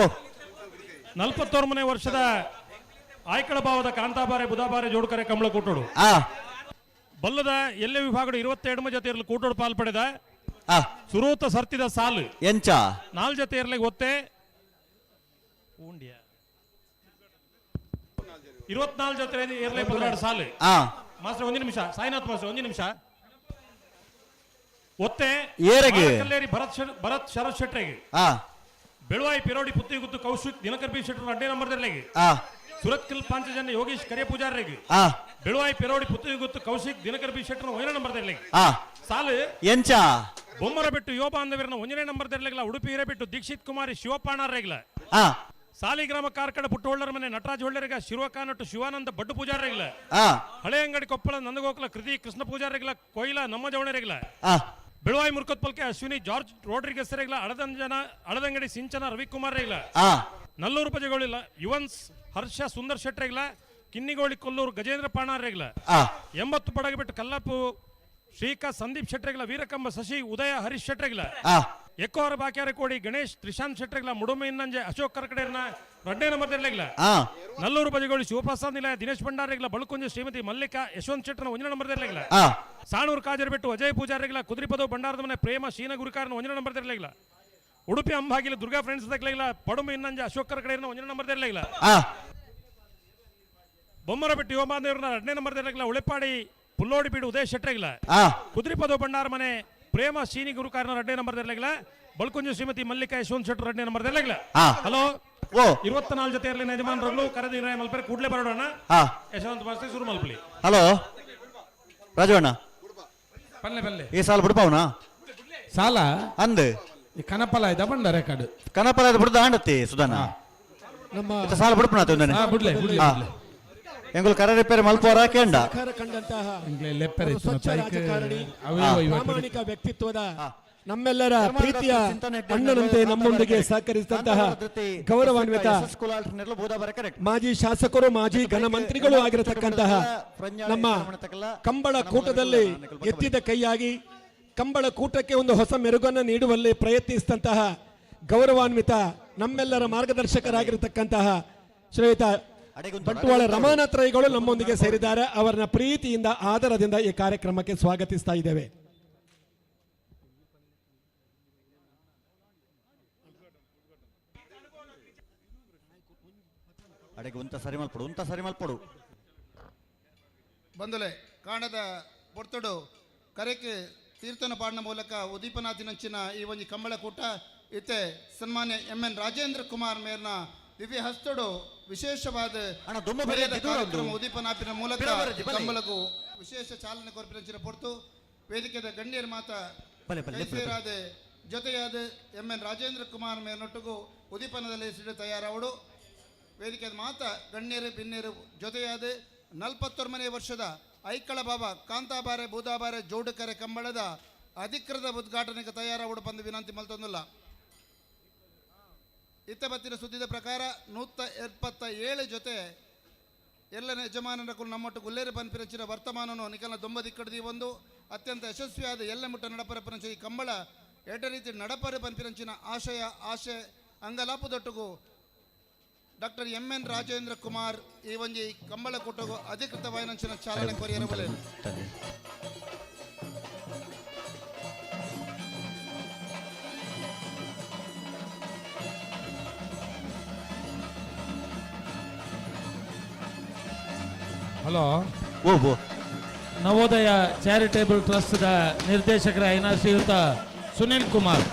41ನೇ ವರ್ಷದ ಆಯ್ಕಳ ಭಾವದ ಕಾಂತಾಬಾರೆ ಬುಧಾಬಾರೆ ಜೋಡುಕರೆ ಕಂಬಳ ಕೂಟೋಡು ಬಲ್ಲದ ಎಲ್ಲೆ ವಿಭಾಗದ 22 ಜೊತೆ ಇರಲು ಕೂಟೋಡು ಪಾಲ್ಪಡೆದ ಸುರೂತ ಸರ್ತಿದ ಸಾಲು ಎಂಚ 4 ಜೊತೆ ಇರಲಿಗೆ ಒತ್ತೆ 24 ಜೊತೆ ಇರಲಿ 12 ಸಾಲು ಮಾಸ್ಟರ್ 1 ನಿಮಿಷ ಸಾಯಿನಾಥ್ ಮಾಸ್ಟರ್ 1 ನಿಮಿಷ ಒತ್ತೆ ಕಲ್ಲೇರಿ ಭರತ್ ಶರತ್ ಶೆಟ್ರಿಗೆ ಬೆಳುವಾಯಿ ಪಿರೋಡಿ ಪುತ್ತಿಗುತ್ತು ಕೌಶಿಕ್ ದಿನಕರ್ ಬಿ ಶೆಟ್ರು 2 ನಂಬರ್ದಲ್ಲಿಗೆ ಸುರತ್ ಕಿಲ್ ಪಾಂಚಜನ್ಯ ಯೋಗೇಶ್ ಕರಿಯ ಪೂಜಾರಿಗೆ ಬೆಳುವಾಯಿ ಪಿರೋಡಿ ಪುತ್ತಿಗುತ್ತು ಕೌಶಿಕ್ ದಿನಕರ್ ಬಿ ಶೆಟ್ರು 1 ನಂಬರ್ದಲ್ಲಿಗೆ ಸಾಲು ಎಂಚ ಬೊಮ್ಮರ ಬಿಟ್ಟು ಯುವ ಬಾಂಧವರನ್ನ 1ನೇ ನಂಬರ್ದಲ್ಲಿಗಲ ಉಡುಪಿ ಹಿರೇಬಿಟ್ಟು ದೀಕ್ಷಿತ್ ಕುಮಾರಿ ಶಿವಪಾಣಾರ್ರೆಗ್ಲ ಸಾಲಿಗ್ರಾಮ ಕಾರ್ಕಡ ಪುಟ್ಟೋಳ್ಳರ ಮನೆ ನಟರಾಜ್ ಹೊಳ್ಳೆರೆಗ ಶಿವಕಾನಟ್ಟು ಶಿವಾನಂದ ಬಡ್ಡು ಪೂಜಾರ್ರೆಗ್ಲ ಹಳೆ ಅಂಗಡಿ ಕೊಪ್ಪಳ ನಂದಗೋಕಲ ಕೃತಿ ಕೃಷ್ಣ ಪೂಜಾರ್ರೆಗ್ಲ ಕೊಯ್ಲ ನಮ್ಮ ಜವಣರೆಗ್ಲ ಬೆಳುವಾಯಿ ಮುರ್ಕತ್ ಪಲ್ಕೆ ಅಶ್ವಿನಿ ಜಾರ್ಜ್ ರೋಡ್ರಿಗಸ್ ರೆಗ್ಲ ಅಳದಂಗಡಿ ಸಿಂಚನ ರವಿಕುಮಾರ್ ರೆಗ್ಲ ನಲ್ಲೂರು ಪಜೆಗಳಿಲ್ಲ ಯುವನ್ಸ್ ಹರ್ಷ ಸುಂದರ್ ಶೆಟ್ ರೆಗ್ಲ ಕಿನ್ನಿಗೋಳಿ ಕೊಲ್ಲೂರು ಗಜೇಂದ್ರ ಪಾಣಾರ್ ರೆಗ್ಲ 80 ಪಡಗ ಬಿಟ್ಟು ಕಲ್ಲಪ್ಪು ಶ್ರೀಕಾ ಸಂದೀಪ್ ಶೆಟ್ರೆಗ್ಲ ವೀರಕಂಬ ಶಶಿ ಉದಯ ಹರೀಶ್ ಶೆಟ್ರೆಗ್ಲ ಎಕ್ಕೋರ ಬಾಕ್ಯಾರ ಕೋಡಿ ಗಣೇಶ್ ತ್ರಿಶಾಂತ್ ಶೆಟ್ರೆಗ್ಲ ಮುಡುಮೆ ಇನ್ನಂಜೆ ಅಶೋಕ್ ಕರ್ಕಡೆರ್ನ 2ನೇ ನಂಬರ್ದಲ್ಲಿಗ್ಲ ನಲ್ಲೂರು ಬಜೆಗೋಳಿ ಶಿವಪ್ರಸಾದ್ ನಿಲಯ ದಿನೇಶ್ ಭಂಡಾರಿಗ್ಲ ಬಳುಕುಂಜ ಶ್ರೀಮತಿ ಮಲ್ಲಿಕಾ ಯಶವಂತ್ ಶೆಟ್ರನ 1ನೇ ನಂಬರ್ದಲ್ಲಿಗ್ಲ ಸಾಣೂರು ಕಾಜರ್ ಬಿಟ್ಟು ಅಜಯ್ ಪೂಜಾರಿಗ್ಲ ಕುದುರಿಪದವು ಭಂಡಾರದ ಮನೆ ಪ್ರೇಮ ಶೀನ ಗುರುಕಾರನ 1ನೇ ನಂಬರ್ದಲ್ಲಿಗ್ಲ ಉಡುಪಿ ಅಂಬಾಗಿಲ ದುರ್ಗಾ ಫ್ರೆಂಡ್ಸ್ ದಗ್ಲಿಗ್ಲ ಪಡುಮೆ ಇನ್ನಂಜೆ ಅಶೋಕ್ ಕರ್ಕಡೆರ್ನ 1ನೇ ನಂಬರ್ದಲ್ಲಿಗ್ಲ ಬೊಮ್ಮರ ಬಿಟ್ಟು ಯುವ ಬಾಂಧವರನ್ನ 2ನೇ ನಂಬರ್ದಲ್ಲಿಗ್ಲ ಉಳೆಪಾಡಿ ಪುಲ್ಲೋಡಿ ಬೀಡು ಉದಯ ಶೆಟ್ರೆಗ್ಲ ಕುದುರಿಪದವು ಭಂಡಾರ ಮನೆ ಪ್ರೇಮ ಶೀನಿ ಗುರುಕಾರನ 2ನೇ ನಂಬರ್ದಲ್ಲಿಗ್ಲ ಬಳ್ಕುಂಜ ಶ್ರೀಮತಿ ಮಲ್ಲಿಕಾ ಯಶವಂತ್ ಶೆಟ್ರು 2ನೇ ನಂಬರ್ದಲ್ಲಿಗ್ಲ ಹಲೋ 24 ಜೊತೆ ಇರಲಿ ಯಜಮಾನರು ಕರೆದಿ ಮಲ್ಪರೆ ಕೂಡ್ಲೆ ಬರೋಣ ಯಶವಂತ್ ಮಾಸ್ಟರ್ ಶುರು ಮಲ್ಪಲಿ. ಹಲೋ ರಾಜವಣ್ಣ ಪಲ್ಲೆ ಈ ಸಾಲ ಬಿಡ್ಪಾವನಾ ಸಾಲ ಅಂದ್ ಕನಪಲ ಇದ ಬಂಡ ರೆಕಾರ್ಡ್ ಕನಪಲ ಬಿಡ್ದ ಆಂಡತ್ತಿ ಸುಧಾನ ನಮ್ಮ ಸಾಲ ಬಿಡ್ಪನಾತ ಬಿಡ್ಲೆ ಎಂಗುಲ್ ಕರೆ ರಿಪೇರಿ ಮಲ್ಪೋರ ಕೇಂಡ ಕಂಡಂತಹ ರಾಜಕಾರಣಿ ಪ್ರಾಮಾಣಿಕ ವ್ಯಕ್ತಿತ್ವದ ನಮ್ಮೆಲ್ಲರ ಪ್ರೀತಿಯ ಅಣ್ಣನಂತೆ ನಮ್ಮೊಂದಿಗೆ ಸಹಕರಿಸಿದಂತಹ ಗೌರವಾನ್ವಿತ ಮಾಜಿ ಶಾಸಕರು ಮಾಜಿ ಘನಮಂತ್ರಿಗಳು ಆಗಿರತಕ್ಕಂತಹ ನಮ್ಮ ಕಂಬಳ ಕೂಟದಲ್ಲಿ ಎತ್ತಿದ ಕೈಯಾಗಿ ಕಂಬಳ ಕೂಟಕ್ಕೆ ಒಂದು ಹೊಸ ಮೆರುಗನ್ನು ನೀಡುವಲ್ಲಿ ಪ್ರಯತ್ನಿಸಿದಂತಹ ಗೌರವಾನ್ವಿತ ನಮ್ಮೆಲ್ಲರ ಮಾರ್ಗದರ್ಶಕರಾಗಿರತಕ್ಕಂತಹ ಶ್ರೀಯುತ ಬಂಟ್ವಾಳ ರಮಾನಾಥ್ ರೈಗಳು ನಮ್ಮೊಂದಿಗೆ ಸೇರಿದ್ದಾರೆ. ಅವರನ್ನ ಪ್ರೀತಿಯಿಂದ ಆದರದಿಂದ ಈ ಕಾರ್ಯಕ್ರಮಕ್ಕೆ ಸ್ವಾಗತಿಸ್ತಾ ಇದ್ದೇವೆ. ಸರಿ ಮಲ್ಪಡು ಬಂದಲೆ ಕಾಣದ ಪೊರ್ತಡು ಕರೆಕ್ಕೆ ತೀರ್ಥನ ಪಾಡಿನ ಮೂಲಕ ಉದೀಪನಾಥಿನಂಚಿನ ಈ ಒಂದು ಕಂಬಳ ಕೂಟ ಇತ್ತೆ ಸನ್ಮಾನ್ಯ MN ರಾಜೇಂದ್ರ ಕುಮಾರ್ ಮೇರ್ನ ದಿವ್ಯ ಹಸ್ತಡು ವಿಶೇಷವಾದ ಕಾರ್ಯಕ್ರಮ ಉದೀಪನಾಥಿನ ಮೂಲಕ ಕಂಬಳಗೂ ವಿಶೇಷ ಚಾಲನೆ ಕೊರ್ಪಿನ ಪೊರ್ತು ವೇದಿಕೆದ ಗಣ್ಯರ ಮಾತ ಸೇರಾದ ಜೊತೆಯಾದ MN ರಾಜೇಂದ್ರ ಕುಮಾರ್ ಮೇರ್ನೊಟ್ಟಿಗೂ ಉದೀಪನದಲ್ಲಿ ಸಿಡಿ ತಯಾರವಡು ವೇದಿಕೆದ ಮಾತ ಗಣ್ಯರು ಭಿನ್ಯರು ಜೊತೆಯಾದ 41ನೇ ವರ್ಷದ ಐಕ್ಕಳ ಬಾಬಾ ಕಾಂತಾಬಾರೆ ಬೂದಾಬಾರೆ ಜೋಡುಕರೆ ಕಂಬಳದ ಅಧಿಕೃತ ಉದ್ಘಾಟನೆಗೆ ತಯಾರಾಗುವುದು ಬಂದು ವಿನಂತಿ ಮಲ್ತೊಂದಿಲ್ಲ. ಇತ್ತ ಬತ್ತಿನ ಸುದ್ದಿದ ಪ್ರಕಾರ 177 ಜೊತೆ ಎಲ್ಲ ಯಜಮಾನರ ನಮ್ಮೊಟ್ಟು ಗುಲ್ಲೇರಿ ಪನ್ಪಿರಂಚಿನ ವರ್ತಮಾನನು ನಿಖಲ ದೊಂಬದಿಕ್ಕಡದಿ ಒಂದು ಅತ್ಯಂತ ಯಶಸ್ವಿಯಾದ ಎಲ್ಲ ಮುಟ್ಟ ನಡಪರ ಪರಂಚ ಈ ಕಂಬಳ ಎಡ ರೀತಿ ನಡಪರೆ ಪನ್ಪಿರಂಚಿನ ಆಶೆ ಅಂಗಲಾಪುದೊಟ್ಟುಗೂ ಡಾಕ್ಟರ್ MN ರಾಜೇಂದ್ರ ಕುಮಾರ್ ಈ ಒಂಜಿ ಕಂಬಳ ಕೂಟಗೂ ಅಧಿಕೃತ ವೈನಂಚಿನ ಚಾಲನೆ ಕೊರಿಯರಬಲೆ. ಹಲೋ ನವೋದಯ ಚಾರಿಟೇಬಲ್ ಟ್ರಸ್ಟ್ದ ನಿರ್ದೇಶಕರಾಯಿನ ಶ್ರೀಯುತ ಸುನಿಲ್ ಕುಮಾರ್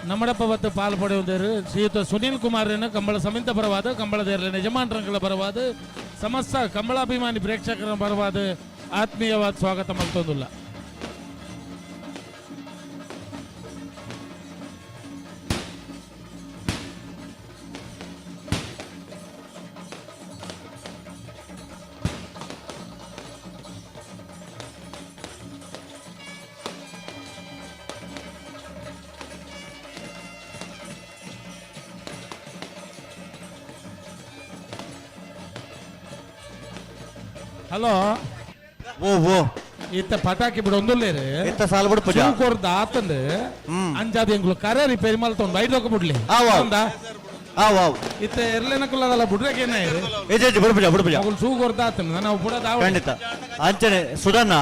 ನಮ್ಮಡಪ್ಪ ಹೊತ್ತು ಪಾಲು ಪಡೆಯುವುದರು ಶ್ರೀಯುತ ಸುನಿಲ್ ಕುಮಾರ್ ಕಂಬಳ ಸಮಿತ ಪರವಾದ ಕಂಬಳದ ಯಜಮಾನರುಗಳ ಪರವಾದ ಸಮಸ್ತ ಕಂಬಳಾಭಿಮಾನಿ ಪ್ರೇಕ್ಷಕರ ಪರವಾದ ಆತ್ಮೀಯವಾದ ಸ್ವಾಗತ ಮಲ್ತೊಂದುಲ್ಲ. ಹಲೋ ಇತ್ತ ಪಟಾಕಿ ಬಿಡು ಒಂದುಲ್ಲೇರು ಇತ್ತ ಸಾಲ ಬಿಡು ಪೂಜಾ ಕೊರ್ದ ಆತಂದು ಅಂಜಾದ ಎಂಗ್ಳು ಕರೆ ರಿಪೇರಿ ಮಲ್ತೊಂದು ಬೈಟ್ ಹೋಗ ಬಿಡ್ಲಿ ಇತ್ತ ಎರ್ಲೇನಕ್ಕಲ್ಲ ಬಿಡ್ರಕ್ಕೆ ಏನಾಯ್ರು ಬಿಡು ಪೂಜಾ ಬಿಡು ಪೂಜಾ ಅವ್ಳು ಸೂ ಕೊರ್ದ ಆತಂದು ನಾವು ಬಿಡೋದು ಖಂಡಿತ ಅಂಚನೆ ಸುಧನ್ನ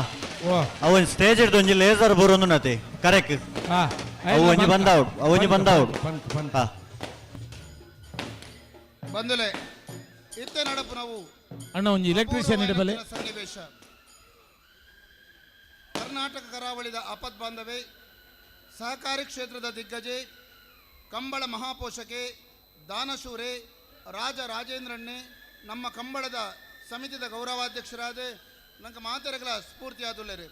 ಅವನ್ ಸ್ಟೇಜ್ ಹಿಡ್ದು ಒಂಜಿ ಲೇಸರ್ ಬರೋನು ನತಿ ಕರೆಕ್ಟ್ ಅವು ಒಂಜಿ ಬಂದಾವುಡು ಬಂದುಲೆ ಇತ್ತೆ ನಡಪು ನಾವು ಅಣ್ಣ ಒಂಜಿ ಎಲೆಕ್ಟ್ರಿಷಿಯನ್ ಇಡಬಲೆ ಸನ್ನಿವೇಶ ಕರ್ನಾಟಕ ಕರಾವಳಿದ ಆಪತ್ ಬಾಂಧವೇ ಸಹಕಾರಿ ಕ್ಷೇತ್ರದ ದಿಗ್ಗಜೆ ಕಂಬಳ ಮಹಾಪೋಷಕೆ ದಾನಶೂರೆ ರಾಜೇಂದ್ರಣ್ಣೆ ನಮ್ಮ ಕಂಬಳದ ಸಮಿತಿದ ಗೌರವಾಧ್ಯಕ್ಷರಾದ ನಂಗೆ ಮಾತೆರೆಗಳ ಸ್ಫೂರ್ತಿಯಾದುಲ್ಲೇರು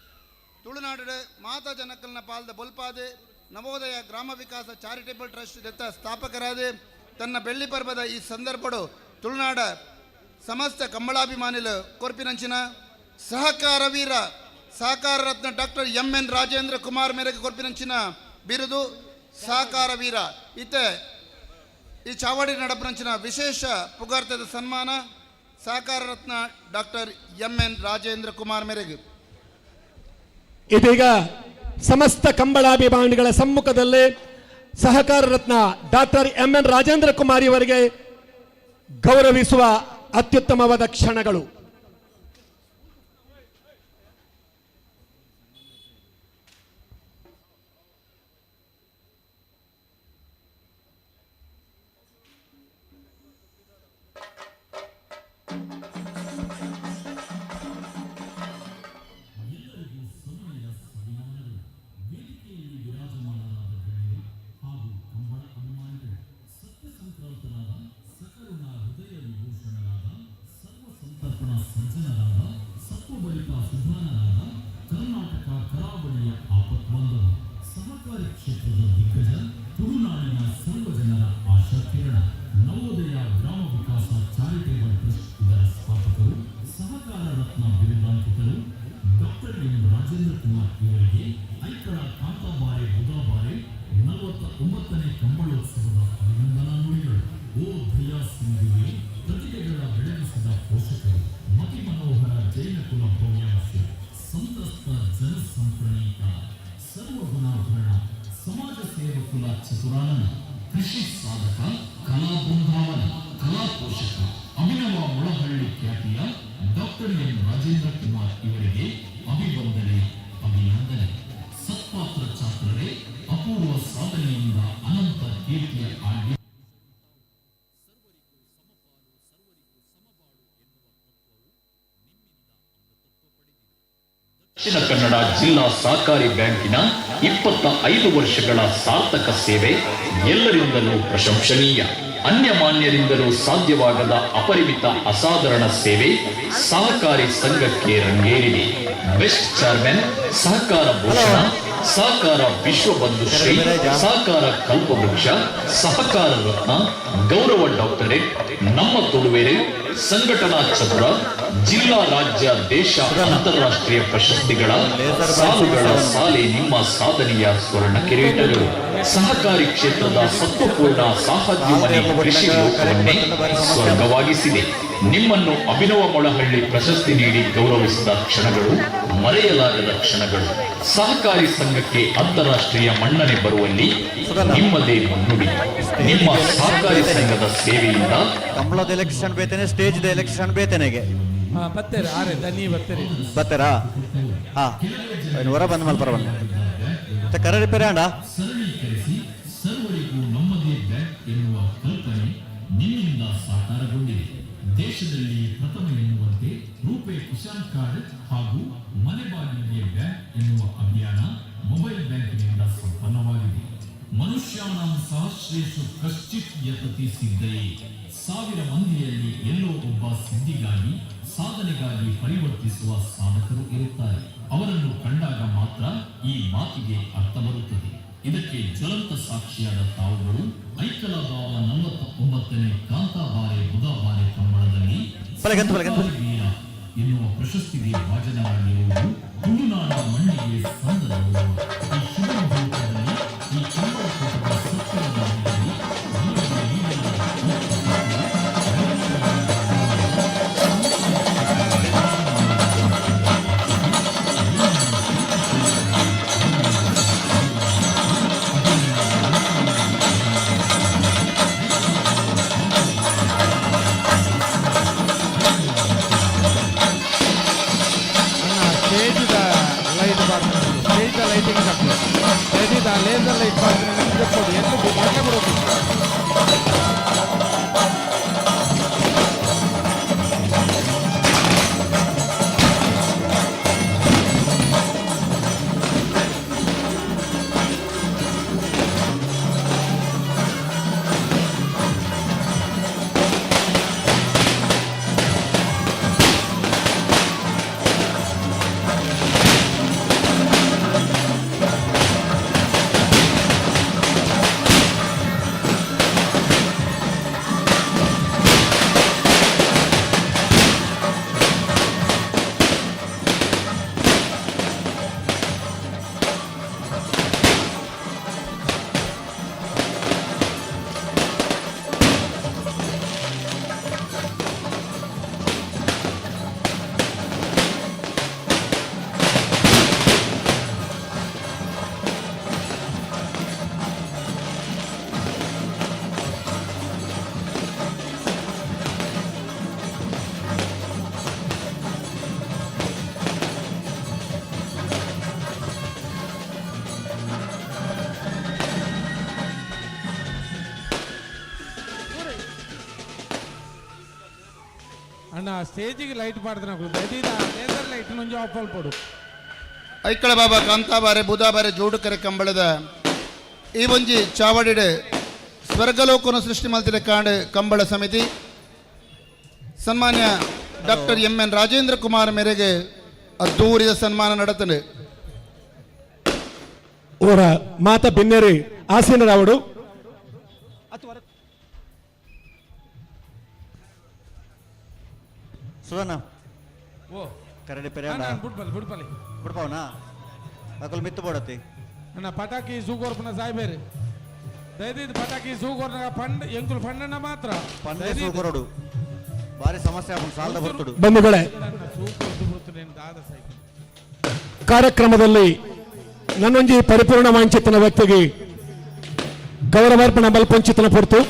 ತುಳುನಾಡ ಮಾತಾ ಜನಕಲ್ನ ಪಾಲ್ದ ಬೊಲ್ಪಾದೆ ನವೋದಯ ಗ್ರಾಮ ವಿಕಾಸ ಚಾರಿಟೇಬಲ್ ಟ್ರಸ್ಟ್ ದತ್ತ ಸ್ಥಾಪಕರಾದ ತನ್ನ ಬೆಳ್ಳಿ ಪರ್ವದ ಈ ಸಂದರ್ಭಡು ತುಳುನಾಡ ಸಮಸ್ತ ಕಂಬಳಾಭಿಮಾನಿಲು ಕೊರ್ಪಿನಂಚಿನ ಸಹಕಾರ ವೀರ ಸಹಕಾರ ರತ್ನ ಡಾಕ್ಟರ್ ಎಂ.ಎನ್. ರಾಜೇಂದ್ರ ಕುಮಾರ್ ಮೇರೆಗೆ ಕೊರ್ಪಿನಂಚಿನ ಬಿರುದು ಸಹಕಾರ ವೀರ ಇತ್ತೆ ಈ ಚಾವಡಿ ನಡಪನಂಚಿನ ವಿಶೇಷ ಪುಗಾರ್ತದ ಸನ್ಮಾನ ಸಹಕಾರ ರತ್ನ ಡಾಕ್ಟರ್ ಎಂ.ಎನ್. ರಾಜೇಂದ್ರ ಕುಮಾರ್ ಮೇರೆಗೆ ಇದೀಗ ಸಮಸ್ತ ಕಂಬಳಾಭಿಮಾನಿಗಳ ಸಮ್ಮುಖದಲ್ಲಿ ಸಹಕಾರ ರತ್ನ ಡಾಕ್ಟರ್ ಎಂ.ಎನ್. ರಾಜೇಂದ್ರ ಕುಮಾರ್ ಇವರಿಗೆ ಗೌರವಿಸುವ ಅತ್ಯುತ್ತಮವಾದ ಕ್ಷಣಗಳು. ಕರ್ನಾಟಕ ಕರಾವಳಿಯ ಆಪತ್ಬಂಧು ಸಹಕಾರಿ ಕ್ಷೇತ್ರದ ದಿಗ್ಗಜ ತುಳುನಾಡಿನ ಸರ್ವ ಜನರ ಆಶಾ ಕಿರಣ ನವೋದಯ ಗ್ರಾಮ ವಿಕಾಸ ಚಾರಿಟೇಬಲ್ ಟ್ರಸ್ಟ್ ಇದರ ಸ್ಥಾಪಕರು ಸಹಕಾರ ರತ್ನ ಬಿರುದಾಂಕಿತರು ಡಾಕ್ಟರ್ ಎಂ. ರಾಜೇಂದ್ರ ಕುಮಾರ್ ಇವರಿಗೆ ಐಕಳ ಕಾಂತಾಬಾರೆ ಬುಧಾಬಾರೆ 49ನೇ ಕಂಬಳೋತ್ಸವದ ಅಭಿನಂದನಾ ನುಡಿಗಳು. ಓ ದಯಾ ಸಿಂಧುವೆ ಪ್ರತಿಭೆಗಳ ಬೆಳಗಿಸಿದ ಪೋಷಕರು ಮತಿ ಮನೋಹರ ಜೈನ ಕುಲ ಭವ್ಯಾಂಶ ಸಂತಸ್ತ ಜನಸಂಪ್ರಣೀತ ಸರ್ವಗುಣಾಭರಣ ಸಮಾಜ ಸೇವಕುಲ ಚತುರಾನನ ಕೃಷಿ ಸಾಧಕ ಕಲಾ ಬೃಂದಾವನ ಕಲಾ ಪೋಷಕ ಅಭಿನವ ಮೊಳಹಳ್ಳಿ ಖ್ಯಾತಿಯ ಡಾಕ್ಟರ್ ಎಂ. ರಾಜೇಂದ್ರ ಕುಮಾರ್ ಇವರಿಗೆ ಅಭಿವಂದನೆ ಅಭಿನಂದನೆ. ಸತ್ಪಾತ್ರ ಛಾತ್ರರೇ ಅಪೂರ್ವ ಸಾಧನೆಯಿಂದ ಅನಂತ ಕೀರ್ತಿಯ ಆಡಿ ದಕ್ಷಿಣ ಕನ್ನಡ ಜಿಲ್ಲಾ ಸಹಕಾರಿ ಬ್ಯಾಂಕಿನ 25 ವರ್ಷಗಳ ಸಾರ್ಥಕ ಸೇವೆ ಎಲ್ಲರಿಂದಲೂ ಪ್ರಶಂಸನೀಯ. ಅನ್ಯಮಾನ್ಯರಿಂದಲೂ ಸಾಧ್ಯವಾಗದ ಅಪರಿಮಿತ ಅಸಾಧಾರಣ ಸೇವೆ ಸಹಕಾರಿ ಸಂಘಕ್ಕೆ ರಂಗೇರಿದೆ. ಬೆಸ್ಟ್ ಚೇರ್ಮನ್ ಸಹಕಾರ ಭೂಷಣ, ಸಹಕಾರ ವಿಶ್ವಬಂಧು ಶ್ರೀ, ಸಹಕಾರ ಕಲ್ಪವೃಕ್ಷ, ಸಹಕಾರ ರತ್ನ, ಗೌರವ ಡಾಕ್ಟರೇಟ್, ನಮ್ಮ ತುಳುವೆರೆ, ಸಂಘಟನಾ ಚತುರ, ಜಿಲ್ಲಾ ರಾಜ್ಯ ದೇಶ ಅಂತಾರಾಷ್ಟ್ರೀಯ ಪ್ರಶಸ್ತಿಗಳ ಸಾಲುಗಳ ಸಾಲೆ ನಿಮ್ಮ ಸಾಧನೆಯ ಸ್ವರ್ಣ ಕಿರೀಟಗಳು. ಸಹಕಾರಿ ಕ್ಷೇತ್ರದ ಸತ್ವಪೂರ್ಣ ಸಾಹಾದ್ಯಮನೆ ಕೃಷಿ ಲೋಕವನ್ನೇ ಸ್ವರ್ಗವಾಗಿಸಿದೆ. ನಿಮ್ಮನ್ನು ಅಭಿನವ ಮೊಳಹಳ್ಳಿ ಪ್ರಶಸ್ತಿ ನೀಡಿ ಗೌರವಿಸಿದ ಕ್ಷಣಗಳು ಮರೆಯಲಾಗದ ಕ್ಷಣಗಳು. ಸಹಕಾರಿ ಸಂಘಕ್ಕೆ ಅಂತಾರಾಷ್ಟ್ರೀಯ ಮನ್ನಣೆ ಬರುವಲ್ಲಿ ನಿಮ್ಮದೇ ಮುನ್ನುಡಿ. ನಿಮ್ಮ ಸಹಕಾರಿ ಸಂಘದ ಸೇವೆಯಿಂದ ಕಂಬಳದ ಎಲೆಕ್ಷನ್ ಬೇತೇನೆ, ಸ್ಟೇಜ್ ಎಲೆಕ್ಷನ್ ಬೇತೇನೆಗೆ ಬತ್ತೇರ ಆರೆ ನೀ ಬತ್ತೇರಿ ಬತ್ತೇರಾ? ಹಾ ಹೊರ ಬಂದ ಮಲ್ಪರ ಬಂದ ಕರ ರಿಪೇರಿ ಅಂಡ ಸರ್ವರಿಗೂ ನಮ್ಮದೇ ಬ್ಯಾಂಕ್ ಎನ್ನುವ ಕಲ್ಪನೆ ನಿಮ್ಮಿಂದ ಸಾಕಾರಗೊಂಡಿದೆ. ದೇಶದಲ್ಲಿ ಪ್ರಥಮ ಎನ್ನುವಂತೆ ರೂಪೇ ಕಿಸಾನ್ ಕಾರ್ಡ್ ಹಾಗೂ ಮನೆ ಬಾಗಿಲಿಗೆ ಬ್ಯಾಂಕ್ ಎನ್ನುವ ಅಭಿಯಾನ ಮೊಬೈಲ್ ಬ್ಯಾಂಕಿನಿಂದ ಸಂಪನ್ನವಾಗಿದೆ. ಮನುಷ್ಯಾನಾಂ ಸಹಸ್ರೇಷು ಕಶ್ಚಿತ್ ಯತತಿ ಸಿದ್ಧಯೇ. 1000 ಮಂದಿಯಲ್ಲಿ ಎಲ್ಲೋ ಒಬ್ಬ ಸಿದ್ಧಿಗಾಗಿ ಸಾಧನೆಗಾಗಿ ಪರಿವರ್ತಿಸುವ ಸಾಧಕರು ಇರುತ್ತಾರೆ. ಅವರನ್ನು ಕಂಡಾಗ ಮಾತ್ರ ಈ ಮಾತಿಗೆ ಅರ್ಥ ಬರುತ್ತದೆ. ಇದಕ್ಕೆ ಜ್ವಲಂತ ಸಾಕ್ಷಿಯಾದ ತಾವುಗಳು ಐಕಲಭಾವ 49ನೇ ಕಾಂತಾಬಾರೆ ಬುಧಬಾರೆ ಕಂಬಳದಲ್ಲಿ ವೀರ ಎನ್ನುವ ಪ್ರಶಸ್ತಿಗೆ ಭಾಜನರಾಗಿರುವುದು ತುಳುನಾಡ ಮಣ್ಣಿಗೆ ಸಂದರ್ಭ. ಈ ಶುಭ ಮುಹೂರ್ತದಲ್ಲಿ ಈ ಕಂಬಳ ಕೂಟದ ಸತ್ಯದ ಲೇಸರ್ ಲೈಟ್ ಮಾಡ್ತೀನಿ ಅಣ್ಣ ಸ್ಟೇಜಿಗೆ ಲೈಟ್ ಮಾಡ್ತಾನೆ ಲೇಸರ್ ಲೈಟ್ ನುಂಜಿ ಆಫಲ್ ಪಡು. ಐಕ್ಕಳ ಬಾಬಾ ಕಾಂತಾಬಾರೆ ಬುಧಾಬಾರೆ ಜೋಡುಕರೆ ಕಂಬಳದ ಈ ಒಂಜಿ ಚಾವಡಿಡ್ ಸ್ವರ್ಗಲೋಕನು ಸೃಷ್ಟಿ ಮಲ್ತಿನ ಕಾಂಡ್ ಕಂಬಳ ಸಮಿತಿ ಸನ್ಮಾನ್ಯ ಡಾಕ್ಟರ್ MN ರಾಜೇಂದ್ರ ಕುಮಾರ್ ಮೇರೆಗೆ ಅದ್ದೂರಿದ ಸನ್ಮಾನ ನಡತದೆ. ಅವರ ಮಾತ ಬಿನ್ನೇರಿ ಆಸೀನರಾವಡು ಸುವರ್ಣ ಓ ಕರಡಿ ಪೆರೆ ಬಿಡ್ಪವನಾ ಅಕಲ್ ಮಿತ್ತು ಬೋಡತಿ ಅಣ್ಣ ಪಟಾಕಿ ಸೂಗೋರ್ಪನ ಸಾಯ್ಬೇರೆ ದಯದಿದ್ದು ಪಟಾಕಿ ಸೂಗೋರ್ನ ಫಂಡ್ ಎಂಕುಲು ಫಂಡನ್ನ ಮಾತ್ರ ಪಂಡೆ ಸೂಗೋರಡು ಬಾರಿ ಸಮಸ್ಯೆ ಆಪುಂಡು ಸಾಲದ ಬರ್ತುಡು. ಬಂಧುಗಳೇ, ಕಾರ್ಯಕ್ರಮದಲ್ಲಿ ನನ್ನೊಂಜಿ ಪರಿಪೂರ್ಣ ವಾಂಚಿತನ ವ್ಯಕ್ತಿಗೆ ಗೌರವಾರ್ಪಣ ಮಲ್ಪಂಚಿತನ ಪೊರ್ತು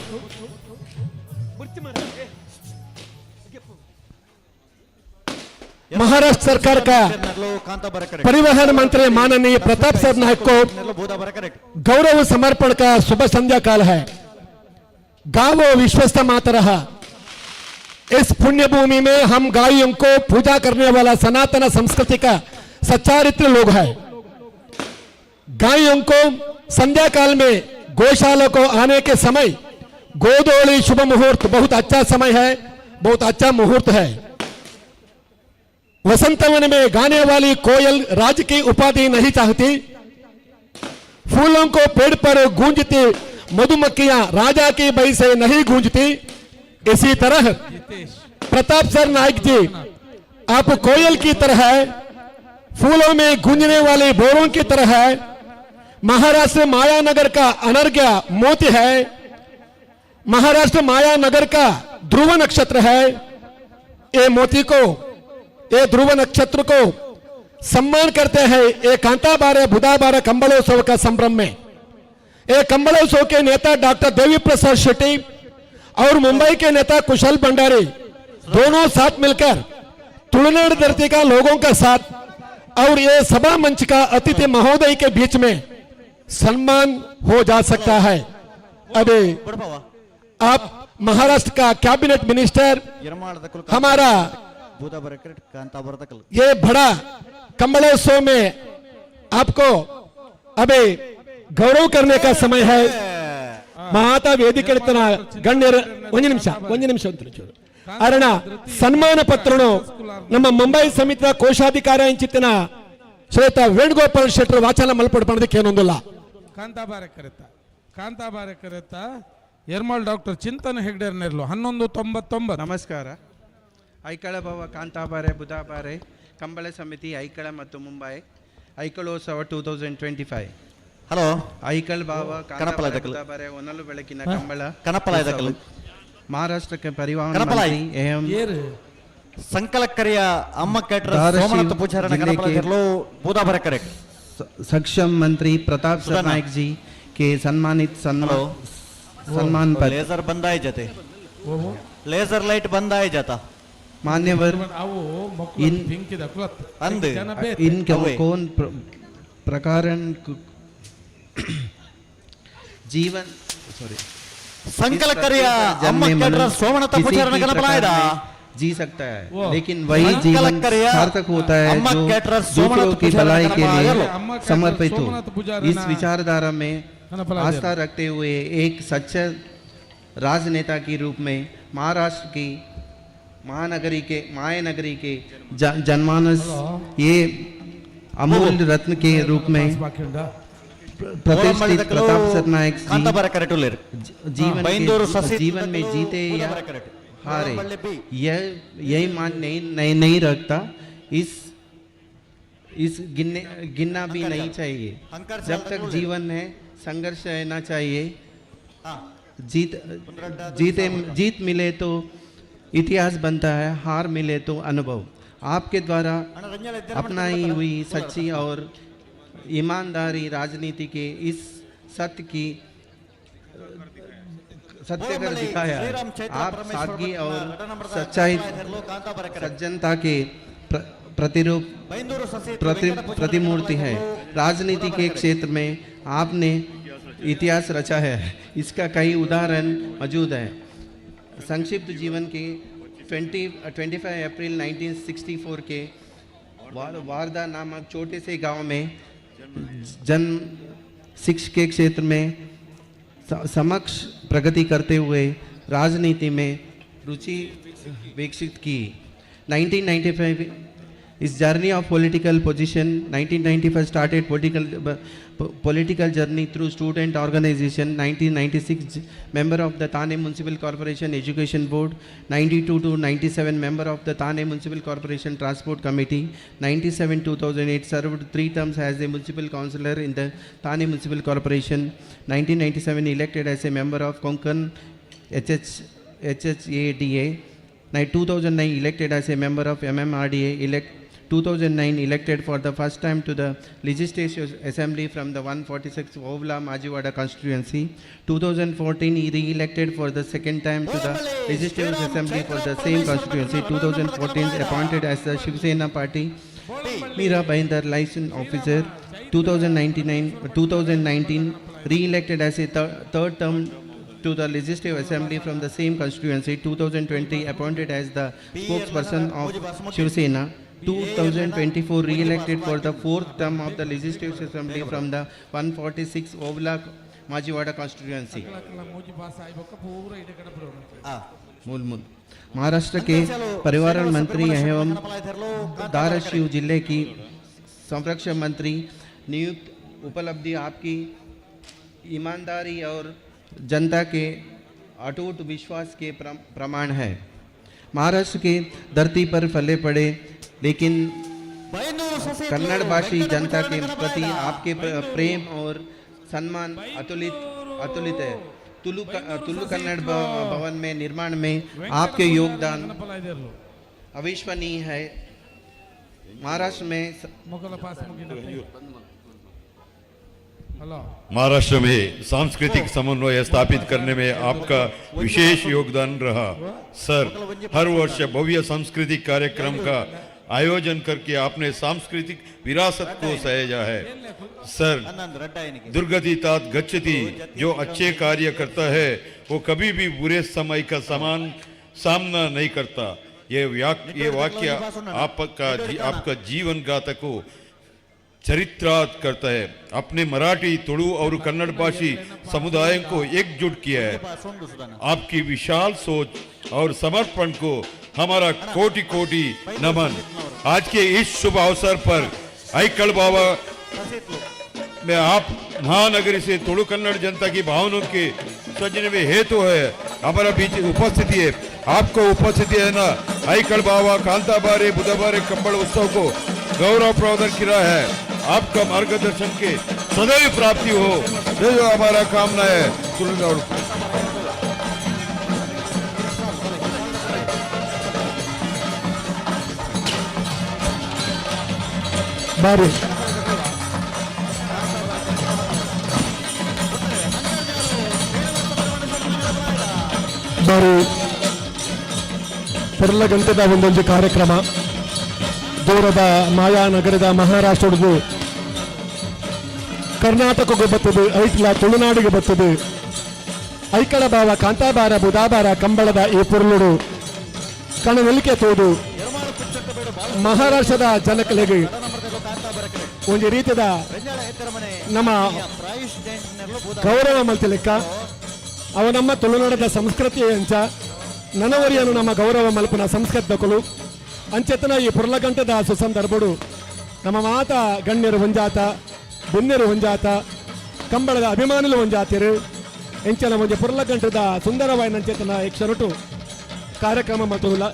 महाराष्ट्र सरकार का परिवहन मंत्री माननीय प्रताप सर नायक को गौरव समर्पण का शुभ संध्या काल है. गावो विश्वस्त मातरः. इस पुण्य भूमि में हम गायों को पूजा करने वाला सनातन संस्कृति का सच्चारित्र लोग हैं. गायों को संध्या काल में गौशाला को आने के समय गोदोली शुभ मुहूर्त बहुत अच्छा समय है, बहुत अच्छा मुहूर्त है. वसंतवन में गाने वाली कोयल राज की उपाधि नहीं चाहती. फूलों को पेड़ पर गूंजती मधुमक्खियां राजा की बई से नहीं गूंजती. इसी तरह प्रताप सर नायक जी, आप कोयल की तरह है, फूलों में गूंजने वाले बोरों की तरह है. महाराष्ट्र मायानगर का अनर्घ्य मोती है. महाराष्ट्र मायानगर का ध्रुव नक्षत्र है. ये मोती को, ये ध्रुव नक्षत्र को सम्मान करते हैं. ये कांताबारे बुधाबारे कंबलोत्सव का संभ्रम में ये कंबलोत्सव के नेता डॉक्टर देवी प्रसाद शेट्टी और मुंबई के नेता कुशल भंडारी दोनों साथ मिलकर तुलनाड़ धरती का लोगों का साथ और ये सभा मंच का अतिथि महोदय के बीच में सम्मान हो जा सकता है. अभी आप महाराष्ट्र का कैबिनेट मिनिस्टर हमारा ये बड़ा कंबलोत्सव में आपको अभी गौरव करने का समय है। ಮಾತಾ ವೇದಿಕೆ ಗಣ್ಯರ ಒಂದು ನಿಮಿಷ ಚೂರು ಅರಣ ಸನ್ಮಾನ ಪತ್ರನು ನಮ್ಮ ಮುಂಬೈ ಸಮಿತಿಯ ಕೋಶಾಧಿಕಾರಿ ಹಂಚಿತ್ತಿನ ಶ್ವೇತ ವೇಣುಗೋಪಾಲ್ ಶೆಟ್ಟರ್ ವಾಚನ ಮಲ್ಪಡ್ಪಣದಕ್ಕೆ ಏನೊಂದಿಲ್ಲ ಕಾಂತಾಬಾರೆ ಕರೆತ ಯರ್ಮಾಳ್ ಡಾಕ್ಟರ್ ಚಿಂತನ ಹೆಗ್ಡೇರ್ ನೆರ್ಲು 1199 ನಮಸ್ಕಾರ. ಐಕಳ ಭವ ಕಾಂತಾಬಾರೆ ಬುಧಾಬಾರೆ ಕಂಬಳ ಸಮಿತಿ ಐಕಳ ಮತ್ತು ಮುಂಬೈ ಐಕಳೋತ್ಸವ 2025. ಹಲೋ ಐಕಲ್ ಭಾವ ಕಾಂತಾಬಾರೆ ಒನಲು ಬೆಳಕಿನ ಕಂಬಳ ಮಹಾರಾಷ್ಟ್ರಕ್ಕೆ ಪರಿವಹನ ಮಂತ್ರಿ एवं ಸಂಕಲಕರಿಯ ಅಮ್ಮ ಕೇಟರ್ ಸೋಮನಾಥ ಪೂಜಾರನ ಕನಪಲದಿರಲು ಬುಧಾಬಾರೆ ಕರೆಕ್ಟ್ सक्षम मंत्री प्रताप सरनाईक जी के सम्मानित सम्मान पर लेजर बंद आए जाते लेजर लाइट बंद आए जाता मान्यवर इन कौन प्रकारन जीवन सॉरी संकलकरिया अम्मा केटर सोमनाथ पೂಜಾರನ ಕನಪಲಾಯದ जी सकता है, लेकिन वही जीवन सार्थक होता है जो दूसरों की भलाई के लिए समर्पित हो। इस विचारधारा में आस्था रखते हुए एक सच्चे राजनेता के रूप में महाराष्ट्र की मायानगरी के जनमानस ये अमूल्य रत्न के रूप में प्रतिष्ठित प्रताप सरनाईक जीवन में जीते या हारे यही मान नहीं रखता। इस गिनना भी नहीं चाहिए। जब तक जीवन है संघर्ष रहना चाहिए। जीत मिले तो इतिहास बनता है, हार मिले तो अनुभव। आपके द्वारा अपनाई हुई सच्ची और ईमानदारी राजनीति के इस सत्य कर दिखाया। आप सादगी और सच्चाई सज्जनता के प्रतिमूर्ति है। राजनीति के क्षेत्र में आपने इतिहास रचा है, इसका कई उदाहरण मौजूद है। संक्षिप्त जीवन के 25 अप्रैल 1964 के वारदा नामक छोटे से गांव में जन्म शिक्षा के क्षेत्र में समक्ष प्रगति करते हुए राजनीति में रुचि विकसित की। 1995 इस journey of political position 1995 started political journey through student organization. 1996 member of the Thane Municipal Corporation Education Board. 92 to 97 member of the Thane Municipal Corporation Transport Committee. 97-2008 served 3 terms as a municipal councillor in the Thane Municipal Corporation. 1997 elected as a member of Konkan HHADA. 2009 elected as a member of MMRDA. 2009 elected for the first time to the Legislative Assembly from the 146 Ovla Majivada constituency. 2014 he re-elected for the second time to the Legislative Assembly for the same constituency. 2014 appointed as the Shiv Sena Party Meera Bhayandar license officer. 2019 re-elected as a third term to the Legislative Assembly from the same constituency. 2020 appointed as the spokesperson of Shiv Sena. 2024 re-elected for the fourth term of the Legislative Assembly from the 146 Ovla Majivada constituency. Maharashtra के परिवहन मंत्री एवं धाराशिव जिले की संरक्षण मंत्री नियुक्त उपलब्धि आपकी ईमानदारी और जनता के अटूट विश्वास के प्रमाण है। महाराष्ट्र की धरती पर फले पड़े लेकिन कन्नड़ भाषी जनता के प्रति आपके प्रेम और सम्मान अतुलित है। तुलु कन्नड़ भवन में निर्माण में आपके योगदान अविश्वसनीय है। महाराष्ट्र में सांस्कृतिक समन्वय स्थापित करने में आपका विशेष योगदान रहा। सर, हर वर्ष भव्य सांस्कृतिक कार्यक्रम का आयोजन करके आपने सांस्कृतिक विरासत को सहेजा है। सर, दुर्गति तात गच्छति, जो अच्छे कार्य करता है वो कभी भी बुरे समय का सामना नहीं करता। ये वाक्य आपका जीवन गाथा को चरित्रार्थ करता है। अपने मराठी, तुलु और कन्नड़ भाषी समुदायों को एकजुट किया है। आपकी विशाल सोच और समर्पण को हमारा कोटि कोटि नमन। आज के इस शुभ अवसर पर आइकल बाबा में आप महानगरी से तुलु कन्नड़ जनता की भावनाओं के सजने में हेतु है हमारा बीच उपस्थिति है। आपको उपस्थिति है ना आइकल बाबा कांताबारे बुधबारे कंबल उत्सव को गौरव प्रदान किया है। आपका मार्गदर्शन के सदैव प्राप्ति हो, जो हमारा कामना है। ಬಾರಿ ಬಾರಿ ಪೊರ್ಲಗಂಟದ ಒಂದೊಂದು ಕಾರ್ಯಕ್ರಮ ದೂರದ ಮಾಯಾನಗರದ ಮಹಾರಾಷ್ಟ್ರದ್ದು ಕರ್ನಾಟಕಕ್ಕೆ ಬರ್ತದೆ, ಐಟ್ಲ ತುಳುನಾಡಿಗೆ ಬರ್ತದೆ. ಐಕಳ ಭಾವ ಕಾಂತಾಬಾರ ಬುಧಾಬಾರ ಕಂಬಳದ ಈ ಪೊರ್ಲುಡು ಕಣನಲಿಕೆ ತೋದು ಮಹಾರಾಷ್ಟ್ರದ ಜನಕಲೆಗೆ ಒಂದು ರೀತಿಯ ನಮ್ಮ ಗೌರವ ಮಲ್ತಿ ಲೆಕ್ಕ ಅವ ನಮ್ಮ ತುಳುನಾಡದ ಸಂಸ್ಕೃತಿ ಅಂಚ ನನವರಿಯನ್ನು ನಮ್ಮ ಗೌರವ ಮಲ್ಪನ ಸಂಸ್ಕೃತಕಲು ಅಂಚೆತನ ಈ ಪುರ್ಲಗಂಟದ ಸುಸಂದರ್ಭಡು ನಮ್ಮ ಮಾತ ಗಣ್ಯರು ಹೊಂಜಾತ ಬುಣ್ಯರು ಹೊಂಜಾತ ಕಂಬಳದ ಅಭಿಮಾನುలు ಹೊಂಜಾತಿರು ಎಂಚನ ಒಂದು ಪುರ್ಲಗಂಟದ ಸುಂದರವಾಯಿನ ಅಂಚೆತನ ಯಕ್ಷನಟು ಕಾರ್ಯಕ್ರಮ ಮತುಲ್ಲ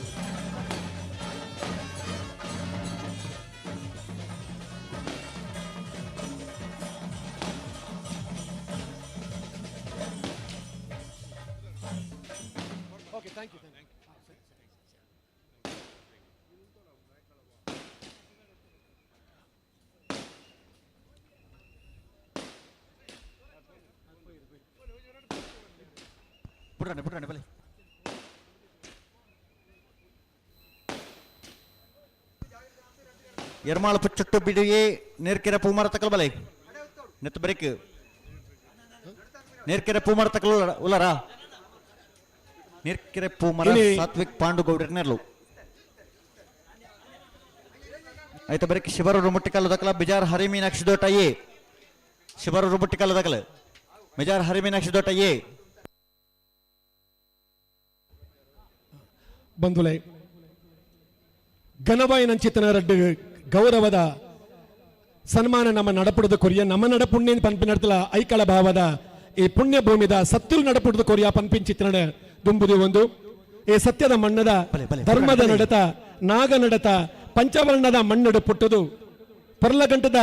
ಪುಟ್ರಾಣಿ ಬಲೆ ಎರ್ಮಾಳ ಪುಚ್ಚಟ್ಟು ಬಿಡಿಯೇ ನೇರ್ಕೆರೆ ಪೂಮರ ತಕಲ್ ಬಲೆ ನೆತ್ ಬ್ರೇಕ್ ನೇರ್ಕೆರೆ ಪೂಮರ ತಕಲ್ ಉಲರ ನೇರ್ಕೆರೆ ಪೂಮರ ಸಾತ್ವಿಕ್ ಪಾಂಡು ಗೌಡ್ರನೆರ್ಲು ಆಯ್ತ ಬ್ರೇಕ್ ಶಿವರೂರು ಮುಟ್ಟಿಕಲ್ಲು ದಕಲ ಬಿಜಾರ್ ಹರಿ ಮೀನಾಕ್ಷಿ ದೋಟಯೇ ಶಿವರೂರು ಮುಟ್ಟಿಕಲ್ಲು ದಕಲ ಬಿಜಾರ್ ಹರಿ ಮೀನಾಕ್ಷಿ ದೋಟಯೇ ಬಂಧುಲೆ ಘನವಾಯಿ ನಂಚಿತನ ರಡ್ಡು ಗೌರವದ ಸನ್ಮಾನ ನಮ್ಮ ನಡಪುಡದ ಕೊರಿಯ ನಮ್ಮ ನಡಪುಣ್ಯ ಪನ್ಪಿನಡ್ತಲ ಐಕಳ ಭಾವದ ಈ ಪುಣ್ಯ ಭೂಮಿದ ಸತ್ತುರು ನಡಪುಡದ ಕೊರಿಯ ಪನ್ಪಿನ ಚಿತ್ರಣ ದುಂಬುದು ಒಂದು ಈ ಸತ್ಯದ ಮಣ್ಣದ ಧರ್ಮದ ನಡತ ನಾಗ ನಡತ ಪಂಚವರ್ಣದ ಮಣ್ಣಡು ಪುಟ್ಟದು ಪರ್ಲಗಂಟದ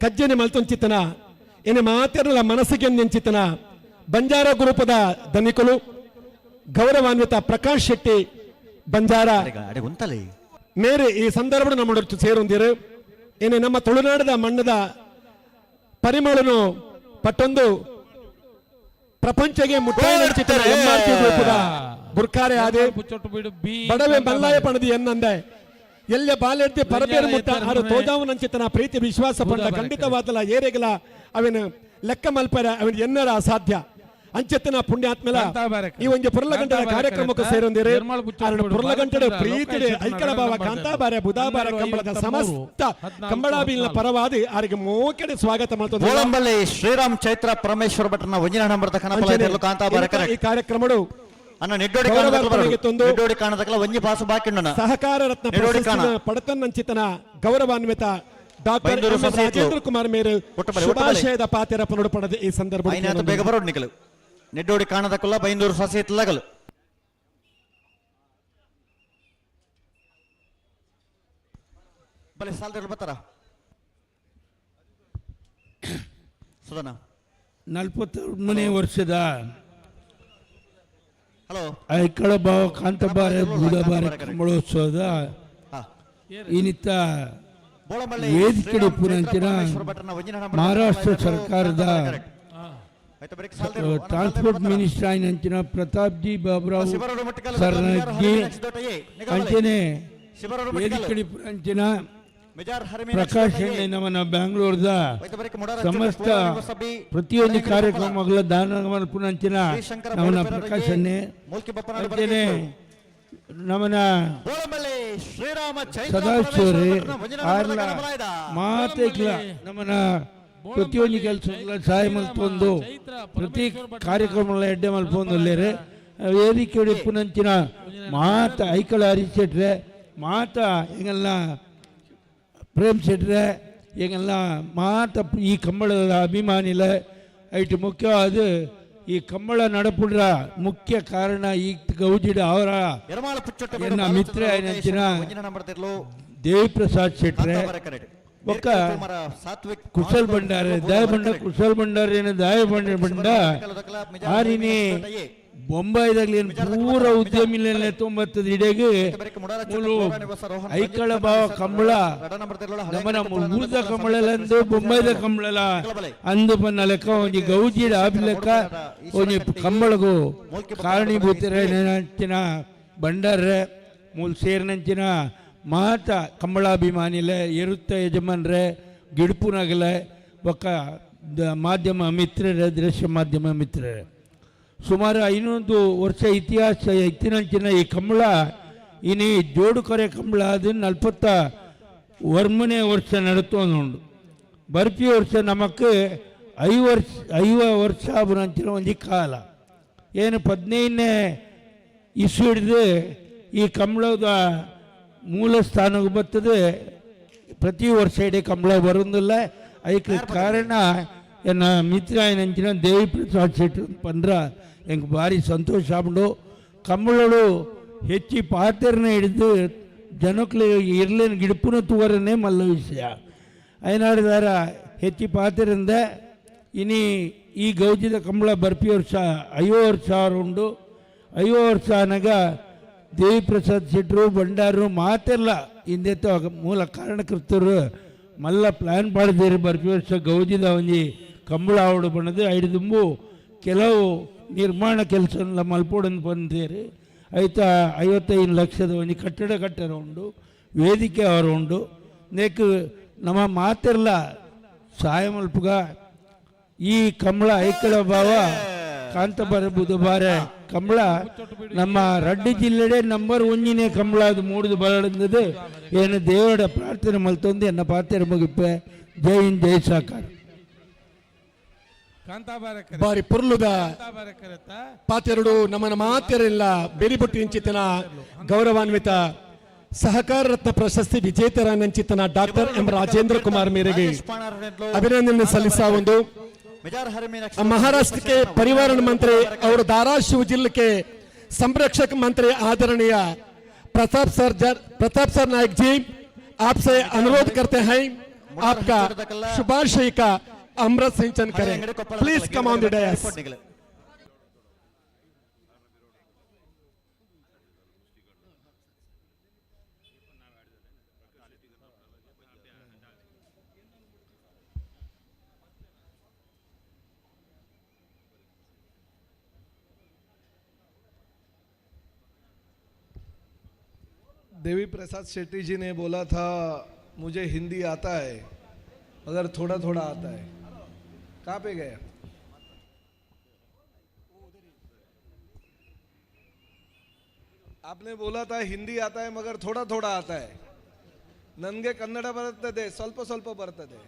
ಕಜ್ಜನೆ ಮಲ್ತೊಂಚಿತನ ಇನ್ನು ಮಾತಿರಲ ಮನಸ್ಸಿಗೆ ನೆಂಚಿತನ ಬಂಜಾರ ಗ್ರೂಪದ ಧನಿಕಲು ಗೌರವಾನ್ವಿತ ಪ್ರಕಾಶ್ ಶೆಟ್ಟಿ ಬಂಜಾರ ಮೇರೆ ಈ ಸಂದರ್ಭ ನಮ್ಮ ಸೇರೊಂದಿರು ಏನೇ ನಮ್ಮ ತುಳುನಾಡದ ಮಣ್ಣದ ಪರಿಮಳನು ಪಟ್ಟೊಂದು ಪ್ರಪಂಚಗೆ ಮುಟ್ಟ ಬುರ್ಕಾರೆ ಆದೆ ಬಡವೆ ಮಲ್ಲಾಯ ಪಣದಿ ಎನ್ನಂದೆ ಎಲ್ಲ ಬಾಲೆಡ್ತಿ ಪರಬೇರು ಮುಟ್ಟ ಆರು ತೋಜಾವನ ಅಂಚಿತನ ಪ್ರೀತಿ ವಿಶ್ವಾಸ ಪಂಡ ಖಂಡಿತವಾದಲ್ಲ ಏರೆಗಲ ಅವನು ಲೆಕ್ಕ ಮಲ್ಪರ ಅವನು ಎನ್ನರ ಅಸಾಧ್ಯ ಅಂಚೆತ್ತನ ಪುಣ್ಯಾತ್ಮಲ ಈ ಒಂದು ಪುರ್ಲಗಂಟದ ಕಾರ್ಯಕ್ರಮಕ್ಕೆ ಸೇರೊಂದಿರು ಪುರ್ಲಗಂಟದ ಪ್ರೀತಿಡೆ ಐಕಳ ಭಾವ ಕಾಂತಾಬಾರ ಬುಧಾಬಾರ ಕಂಬಳದ ಸಮಸ್ತ ಕಂಬಳಾಬಿಲ್ನ ಪರವಾದಿ ಅವರಿಗೆ ಮೋಕೆಡೆ ಸ್ವಾಗತ ಮಾಡ್ತಾರೆ. ಶ್ರೀರಾಮ್ ಚೈತ್ರ ಪರಮೇಶ್ವರ ಭಟ್ರನ ವಂಜನ ನಂಬರ್ದ ಕನಪಲ ಕಾಂತಾಬಾರ ಈ ಕಾರ್ಯಕ್ರಮಗಳು ಅನ್ನ ನೆಡ್ಡೋಡಿ ಕಾಣದಕಲ ವಂಜಿ ಪಾಸು ಬಾಕಿಂಡನ ಸಹಕಾರ ರತ್ನ ಪಡತನ್ನಂಚಿತನ ಗೌರವಾನ್ವಿತ ಡಾಕ್ಟರ್ ರಾಜೇಂದ್ರ ಕುಮಾರ್ ಮೇರು ಶುಭಾಶಯದ ಪಾತೆರ ಪನೊಡಪಡದ ಈ ಸಂದರ್ಭ ಬೇಗ ಬರೋಡ್ ನಿಕಲು ನೆಡ್ಡೋಡಿ ಕಾಣದಕ್ಕಲ್ಲ ಬೈಂದೂರು ಸೊಸೈತ್ ಲಗಲು ಬಲೆ ಸಾಲ್ದಲ್ಲಿ ಬರ್ತಾರ ಸುಧನ 43ನೇ ವರ್ಷದ ಹಲೋ ಐಕಳ ಭಾವ ಕಾಂತಾಬಾರ ಬುಧಬಾರ ಕಂಬಳೋತ್ಸವದ ಇನ್ನಿತ ವೇದಿಕೆ ಪುರಂಚಿನ ಮಹಾರಾಷ್ಟ್ರ ಸರ್ಕಾರದ ಟ್ರಾನ್ಸ್ಪೋರ್ಟ್ ಮಿನಿಸ್ಟರ್ ಆಯ್ನಂಚಿನ ಪ್ರತಾಪ್ ಜಿ ಬಾಬುರಾವ್ ಸರ್ನಗ್ಗಿ ಅಂಚನೆ ವೇದಿಕೆ ಪುರಂಚಿನ ಪ್ರಕಾಶ್ ಎಣ್ಣೆ ನಮ್ಮನ್ನ ಬೆಂಗಳೂರದ ಸಮಸ್ತ ಪ್ರತಿಯೊಂದು ಕಾರ್ಯಕ್ರಮಗಳ ದಾನ ಮಲ್ಪುನಂಚಿನ ನಮ್ಮನ್ನ ಪ್ರಕಾಶ್ ಎಣ್ಣೆ ಅಂಚನೆ ನಮ್ಮನ್ನ ಸದಾಶಿವರೇ ಆರ್ಲ ಮಾತೇಕ್ಲ ನಮ್ಮನ್ನ ಪ್ರತಿಯೊಂದು ಕೆಲಸ ಸಹಾಯ ಮಲ್ಪೊಂದು ಪ್ರತಿ ಕಾರ್ಯಕ್ರಮಗಳ ಎಡ್ಡೆ ಮಲ್ಪೊಂದು ವೇದಿಕೆ ಪುನಂಚಿನ ಮಾತ ಐಕಳ ಹರೀಶ್ ಶೆಟ್ರೆ ಮಾತ ಎಂಗೆಲ್ಲ ಪ್ರೇಮ್ ಶೆಟ್ರೆ ಎಂಗೆಲ್ಲ ಮಾತ ಈ ಕಂಬಳದ ಅಭಿಮಾನಿಲ ಐಟು ಮುಖ್ಯವಾದ ಈ ಕಂಬಳ ನಡಪುಡ್ರ ಮುಖ್ಯ ಕಾರಣ ಈ ಗೌಜಿಡ ಅವರ ಎನ್ನ ಮಿತ್ರ ಏನಂಚಿನ ದೇವಿ ಪ್ರಸಾದ್ ಶೆಟ್ರೆ ಒಕ್ಕ ಕುಶಲ್ ಭಂಡಾರ ದಾಯ ಬಂಡ ಕುಶಲ್ ಭಂಡಾರ ಏನು ದಾಯ ಬಂಡ ಆರಿನಿ ಬೊಂಬಾಯಿದಾಗಲಿ ಏನು ಪೂರ ಉದ್ಯಮಿಲೆ ತೊಂಬತ್ತದ ಇಡೆಗೆ ಐಕಳ ಭಾವ ಕಂಬಳ ನಮ್ಮನ ಮೂಲದ ಕಂಬಳಂದು ಬೊಂಬಾಯಿದ ಕಂಬಳ ಅಂದು ಪನ್ನ ಲೆಕ್ಕ ಒಂಜಿ ಗೌಜಿಡ ಆಬಿ ಲೆಕ್ಕ ಒಂಜಿ ಕಂಬಳಗು ಕಾರಣೀಭೂತರ ನೆನಂಚಿನ ಭಂಡಾರ್ರೆ ಮೂಲ ಸೇರಿನಂಚಿನ ಮಾತ ಕಂಬಳಾಭಿಮಾನಿಲೆ ಎರುತ್ತ ಯಜಮಾನ್ರೆ ಗಿಡ್ಪುನಗಲೆ ಒಕ್ಕ ಮಾಧ್ಯಮ ಮಿತ್ರರೇ ದೃಶ್ಯ ಮಾಧ್ಯಮ ಮಿತ್ರರೇ ಸುಮಾರು 500 ವರ್ಷ ಇತಿಹಾಸ ಇತ್ತಿನಂಚಿನ ಈ ಕಂಬಳ ಇನಿ ಜೋಡುಕೊರೆ ಕಂಬಳ ಅದು 40 ವರ್ಷ ನಡತೋನುಂಡು ಬರ್ಪಿ ವರ್ಷ ನಮಕ್ 5 ವರ್ಷ ಆಬುನಂಚಿನ ಒಂಜಿ ಕಾಲ ಏನು 15ನೇ ಇಸ್ವಿ ಹಿಡಿದು ಈ ಕಂಬಳದ ಮೂಲ ಸ್ಥಾನಕ್ಕೆ ಬರ್ತದೆ ಪ್ರತಿ ವರ್ಷ ಇಡೀ ಕಂಬಳ ಬರೋದಿಲ್ಲ ಅದಕ್ಕೆ ಕಾರಣ ಎನ್ನ ಮಿತ್ರ ಏನಂಚಿನ ದೇವಿ ಪ್ರಸಾದ್ ಶೆಟ್ಟಿ ಪಂದ್ರ ಎಂಗೆ ಭಾರಿ ಸಂತೋಷ ಆಗ್ಬಿಡು ಕಂಬಳಗಳು ಹೆಚ್ಚಿ ಪಾತ್ರನ ಹಿಡಿದು ಜನಕ್ಕೆ ಇರ್ಲೇನು ಗಿಡಪುನ ತೂವರನೇ ಮಲ್ಲ ವಿಷಯ ಐನಾಡಿದಾರ ಹೆಚ್ಚಿ ಪಾತ್ರದಿಂದ ಇನಿ ಈ ಗೌಜಿದ ಕಂಬಳ ಬರ್ಪಿ ವರ್ಷ 5 ವರ್ಷ ಉಂಡು 5 ವರ್ಷ ಅನಾಗ ದೇವಿ ಪ್ರಸಾದ್ ಶೆಟ್ರು ಭಂಡಾರು ಮಾತೆಲ್ಲ ಹಿಂದೆ ಮೂಲ ಕಾರಣಕರ್ತರು ಮಲ್ಲ ಪ್ಲ್ಯಾನ್ ಮಾಡಿದ್ದೀರಿ ಬರ್ಪಿ ವರ್ಷ ಗೌಜಿದ ಒಂಜಿ ಕಂಬಳ ಆವಡು ಬಣ್ಣದು ಐದು ಕೆಲವು ನಿರ್ಮಾಣ ಕೆಲಸ ಮಲ್ಪೋಡನ್ನು ಬಂದಿರಿ ಆಯ್ತಾ 55 ಲಕ್ಷದ ಒಂಜಿ ಕಟ್ಟಡ ಉಂಡು ವೇದಿಕೆ ಅವರು ಉಂಡು ನೆಕ್ ನಮ್ಮ ಮಾತೆಲ್ಲ ಸಹಾಯ ಮಲ್ಪುಗ ಈ ಕಂಬಳ ಐಕಳ ಭಾವ ಕಾಂತಬಾರ ಬುಧಬಾರೆ ಕಂಬಳ ನಮ್ಮ ರಡ್ಡಿ ಜಿಲ್ಲೆಡೆ ನಂಬರ್ 1ನೇ ಕಂಬಳ ಅದು ಮೂಡಿದು ಬರಡಂದದು ಏನು ದೇವರ ಪ್ರಾರ್ಥನೆ ಮಲ್ತೊಂದು ಎನ್ನ ಪಾತ್ರ ಮುಗಿಪ್ಪೆ ಜೈ ಹಿಂದ್ ಜೈ ಸಾಕಾರ ಬಾರಿ ಪುರ್ಲುದ ಪಾತೆರಡು ನಮ್ಮನ ಮಾತೆರೆಲ್ಲ ಬೇರಿಬೊಟ್ಟಿ ಇಂಚಿತನ ಗೌರವಾನ್ವಿತ ಸಹಕಾರ ರತ್ನ ಪ್ರಶಸ್ತಿ ವಿಜೇತರ ನಂಚಿತನ ಡಾಕ್ಟರ್ ಎಂ ರಾಜೇಂದ್ರ ಕುಮಾರ್ ಮೇರೆಗೆ ಅಭಿನಂದನೆ ಸಲ್ಲಿಸ ಒಂದು महाराष्ट्र के परिवहन मंत्री और धाराशिव जिले के संरक्षक मंत्री आदरणीय प्रताप सर नायक जी आपसे अनुरोध करते हैं आपका शुभाशय का अमृत सिंचन करें please come on the dais Devi Prasad Shetty ji ने बोला था मुझे हिंदी आता है मगर थोड़ा थोड़ा आता है कहाँ पे गया आपने बोला था हिंदी आता है मगर थोड़ा थोड़ा आता है नन्गे कन्नड़ बರ್ತದೆ ಸ್ವಲ್ಪ ಸ್ವಲ್ಪ ಬರ್ತದೆ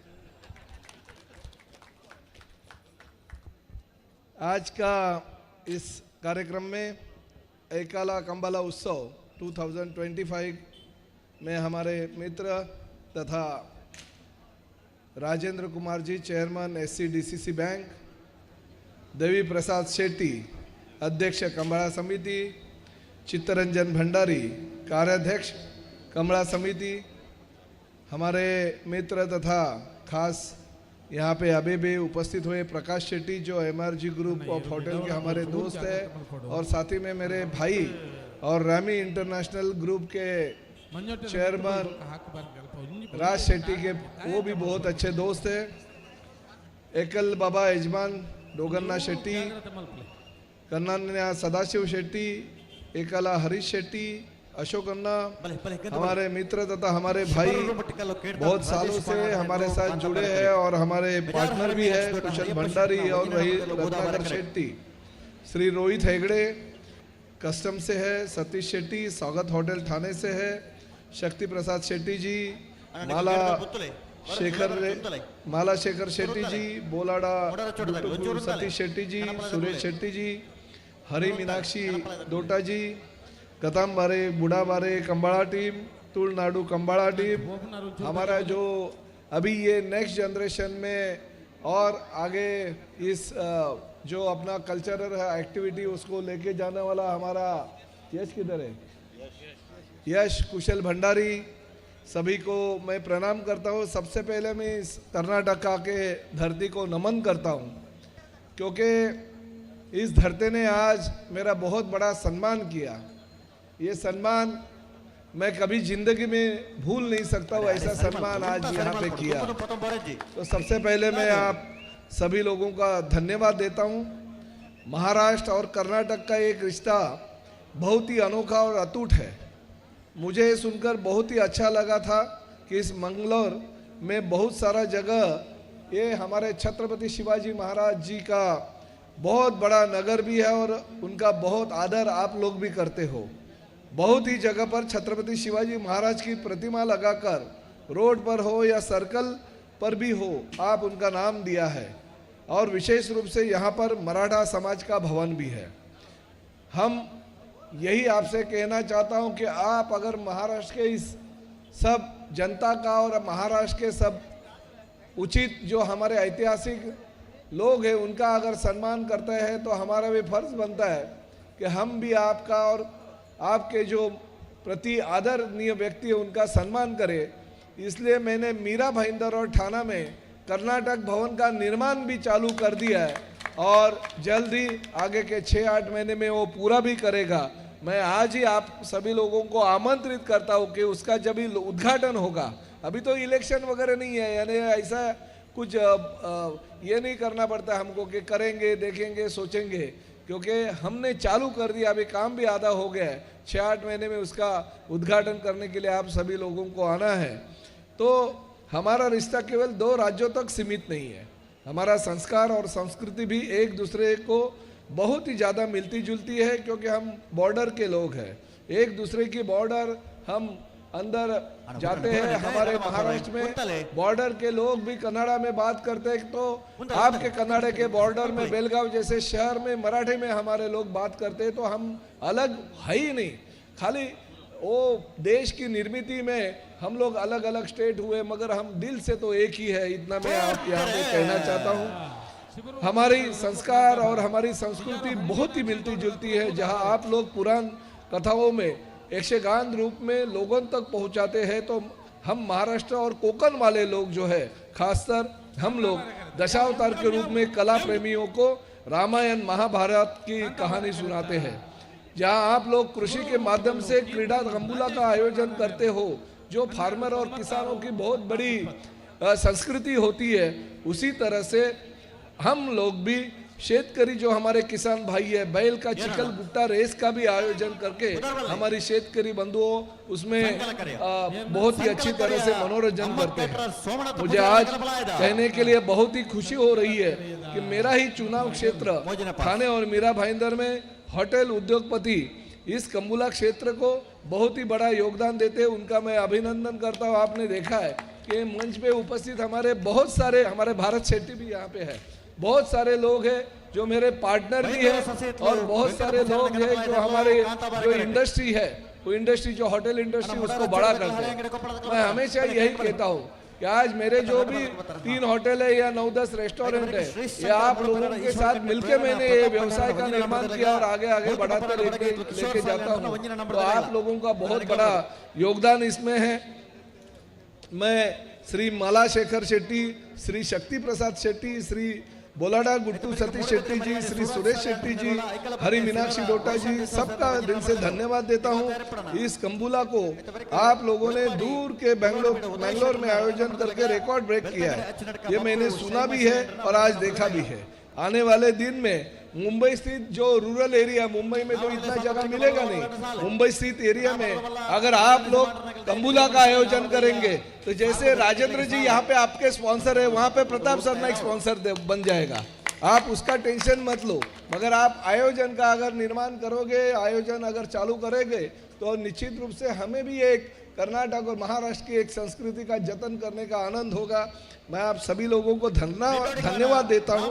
आज का इस कार्यक्रम में ऐकाला कंबाला उत्सव 2025 में हमारे मित्र तथा Rajendra Kumar ji chairman SCDCC bank, देवी प्रसाद शेट्टी अध्यक्ष कंबड़ा समिति, चित्तरंजन भंडारी कार्याध्यक्ष कंबड़ा समिति, हमारे मित्र तथा खास यहाँ पे अभी भी उपस्थित हुए प्रकाश शेट्टी जो MRG ग्रुप ऑफ होटल के हमारे दोस्त हैं और साथ ही में मेरे भाई और रामी इंटरनेशनल ग्रुप के चेयरमैन राज शेट्टी के वो भी बहुत अच्छे दोस्त हैं, एकल बाबा यजमान डोगन्ना शेट्टी, कन्नान्या सदाशिव शेट्टी, एकला हरीश शेट्टी, अशोक अन्ना हमारे मित्र तथा हमारे भाई बहुत सालों से हमारे साथ जुड़े हैं और हमारे पार्टनर भी है, कुशल भंडारी और वही रत्नाकर शेट्टी। श्री रोहित हेगड़े कस्टम से है, सतीश शेट्टी स्वागत होटल थाने से है, शक्ति प्रसाद शेट्टी जी, माला शेखर शेट्टी जी, बोलाडा सतीश शेट्टी जी, सुरेश शेट्टी जी, हरी मीनाक्षी डोटा जी, गताम बारे बुढ़ा बारे कंबाड़ा टीम, तुलनाडु कंबाड़ा टीम, हमारा जो अभी ये नेक्स्ट जनरेशन में और आगे इस जो अपना कल्चरल एक्टिविटी उसको लेके जाने वाला हमारा यश किधर है, यश कुशल भंडारी, सभी को मैं प्रणाम करता हूँ। सबसे पहले मैं इस कर्नाटका के धरती को नमन करता हूँ, क्योंकि इस धरती ने आज मेरा बहुत बड़ा सम्मान किया। ये सम्मान मैं कभी जिंदगी में भूल नहीं सकता हूँ, ऐसा सम्मान आज यहाँ पे किया। तो सबसे पहले मैं आप सभी लोगों का धन्यवाद देता हूँ। महाराष्ट्र और कर्नाटक का एक रिश्ता बहुत ही अनोखा और अटूट है। मुझे सुनकर बहुत ही अच्छा लगा था कि इस मंगलौर में बहुत सारा जगह ये हमारे छत्रपति शिवाजी महाराज जी का बहुत बड़ा नगर भी है और उनका बहुत आदर आप लोग भी करते हो। बहुत ही जगह पर छत्रपति शिवाजी महाराज की प्रतिमा लगाकर रोड पर हो या सर्कल पर भी हो आप उनका नाम दिया है, और विशेष रूप से यहाँ पर मराठा समाज का भवन भी है। हम यही आपसे कहना चाहता हूँ कि आप अगर महाराष्ट्र के इस सब जनता का और महाराष्ट्र के सब उचित जो हमारे ऐतिहासिक लोग हैं उनका अगर सम्मान करते हैं, तो हमारा भी फर्ज बनता है कि हम भी आपका और आपके जो प्रति आदरणीय व्यक्ति है उनका सम्मान करें। इसलिए मैंने मीरा भाईंदर और ठाणा में कर्नाटक भवन का निर्माण भी चालू कर दिया है और जल्द ही आगे के 6-8 महीने में वो पूरा भी करेगा। मैं आज ही आप सभी लोगों को आमंत्रित करता हूँ कि उसका जब ही उद्घाटन होगा, अभी तो इलेक्शन वगैरह नहीं है, यानी ऐसा कुछ ये नहीं करना पड़ता हमको कि करेंगे देखेंगे सोचेंगे, क्योंकि हमने चालू कर दिया, अभी काम भी आधा हो गया है। 6-8 महीने में उसका उद्घाटन करने के लिए आप सभी लोगों को आना है। तो हमारा रिश्ता केवल 2 राज्यों तक सीमित नहीं है, हमारा संस्कार और संस्कृति भी एक दूसरे को बहुत ही ज़्यादा मिलती जुलती है, क्योंकि हम बॉर्डर के लोग हैं। एक दूसरे की बॉर्डर हम अंदर जाते हैं, हमारे महाराष्ट्र में बॉर्डर के लोग भी कन्नड़ा में बात करते हैं, तो आपके कन्नड़ा के बॉर्डर में बेलगांव जैसे शहर में मराठी में हमारे लोग बात करते हैं। तो हम अलग है ही नहीं, खाली वो देश की निर्मित में हम लोग अलग अलग स्टेट हुए, मगर हम दिल से तो एक ही है। इतना मैं आप यहाँ पे कहना चाहता हूँ। हमारी संस्कार और हमारी संस्कृति बहुत ही मिलती जुलती है। जहाँ आप लोग पुराण कथाओं में यक्षगान रूप में लोगों तक पहुँचाते हैं, तो हम महाराष्ट्र और कोकण वाले लोग जो है, खासकर हम लोग दशावतार के रूप में कला प्रेमियों को रामायण महाभारत की कहानी सुनाते हैं। जहाँ आप लोग कृषि के माध्यम से क्रीड़ा कंबुला का आयोजन करते हो, जो फार्मर और किसानों की बहुत बड़ी संस्कृति होती है, उसी तरह से हम लोग भी शेतकरी जो हमारे किसान भाई है, बैल का चिकल गुट्टा रेस का भी आयोजन करके हमारी शेतकरी बंधुओं उसमें बहुत ही अच्छी तरह से मनोरंजन करते हैं। मुझे आज कहने के लिए बहुत ही खुशी हो रही है कि मेरा ही चुनाव क्षेत्र ठाणे और मीरा भाईंदर में होटल उद्योगपति इस कंबुला क्षेत्र को बहुत ही बड़ा योगदान देते हैं, उनका मैं अभिनंदन करता हूँ। आपने देखा है कि मंच पे उपस्थित हमारे बहुत सारे, हमारे भारत शेट्टी भी यहाँ पे है, बहुत सारे लोग हैं जो मेरे पार्टनर भी हैं, और बहुत सारे लोग हैं जो हमारे जो इंडस्ट्री है, वो इंडस्ट्री जो होटल इंडस्ट्री उसको बड़ा करते हैं। मैं हमेशा यही कहता हूँ कि आज मेरे जो भी 3 होटल है या 9-10 रेस्टोरेंट है, ये आप लोगों के साथ मिलके मैंने ये व्यवसाय का निर्माण किया और आगे आगे बढ़ाते लेके जाता हूँ। तो आप लोगों का बहुत बड़ा योगदान इसमें है। मैं श्री माला शेखर शेट्टी, श्री शक्ति प्रसाद शेट्टी, श्री बोलाडा गुट्टू सतीश शेट्टी जी, श्री सुरेश शेट्टी जी, हरी मीनाक्षी डोटा जी, सबका दिल से धन्यवाद देता हूं। इस कंबुला को आप लोगों ने दूर के बेंगलोर में आयोजन करके रिकॉर्ड ब्रेक किया है, ये मैंने सुना भी है और आज देखा भी है। आने वाले दिन में मुंबई स्थित जो रूरल एरिया, मुंबई में तो इतना जगह मिलेगा नहीं, मुंबई स्थित एरिया में अगर आप लोग तंबूला का आयोजन करेंगे तो जैसे राजेंद्र जी यहाँ पे आपके स्पॉन्सर है, वहाँ पे प्रताप सरनाइक स्पॉन्सर बन जाएगा, आप उसका टेंशन मत लो। मगर आप आयोजन का अगर निर्माण करोगे, आयोजन अगर चालू करेंगे तो निश्चित रूप से हमें भी एक कर्नाटक और महाराष्ट्र की एक संस्कृति का जतन करने का आनंद होगा। मैं आप सभी लोगों को धन्यवाद देता हूँ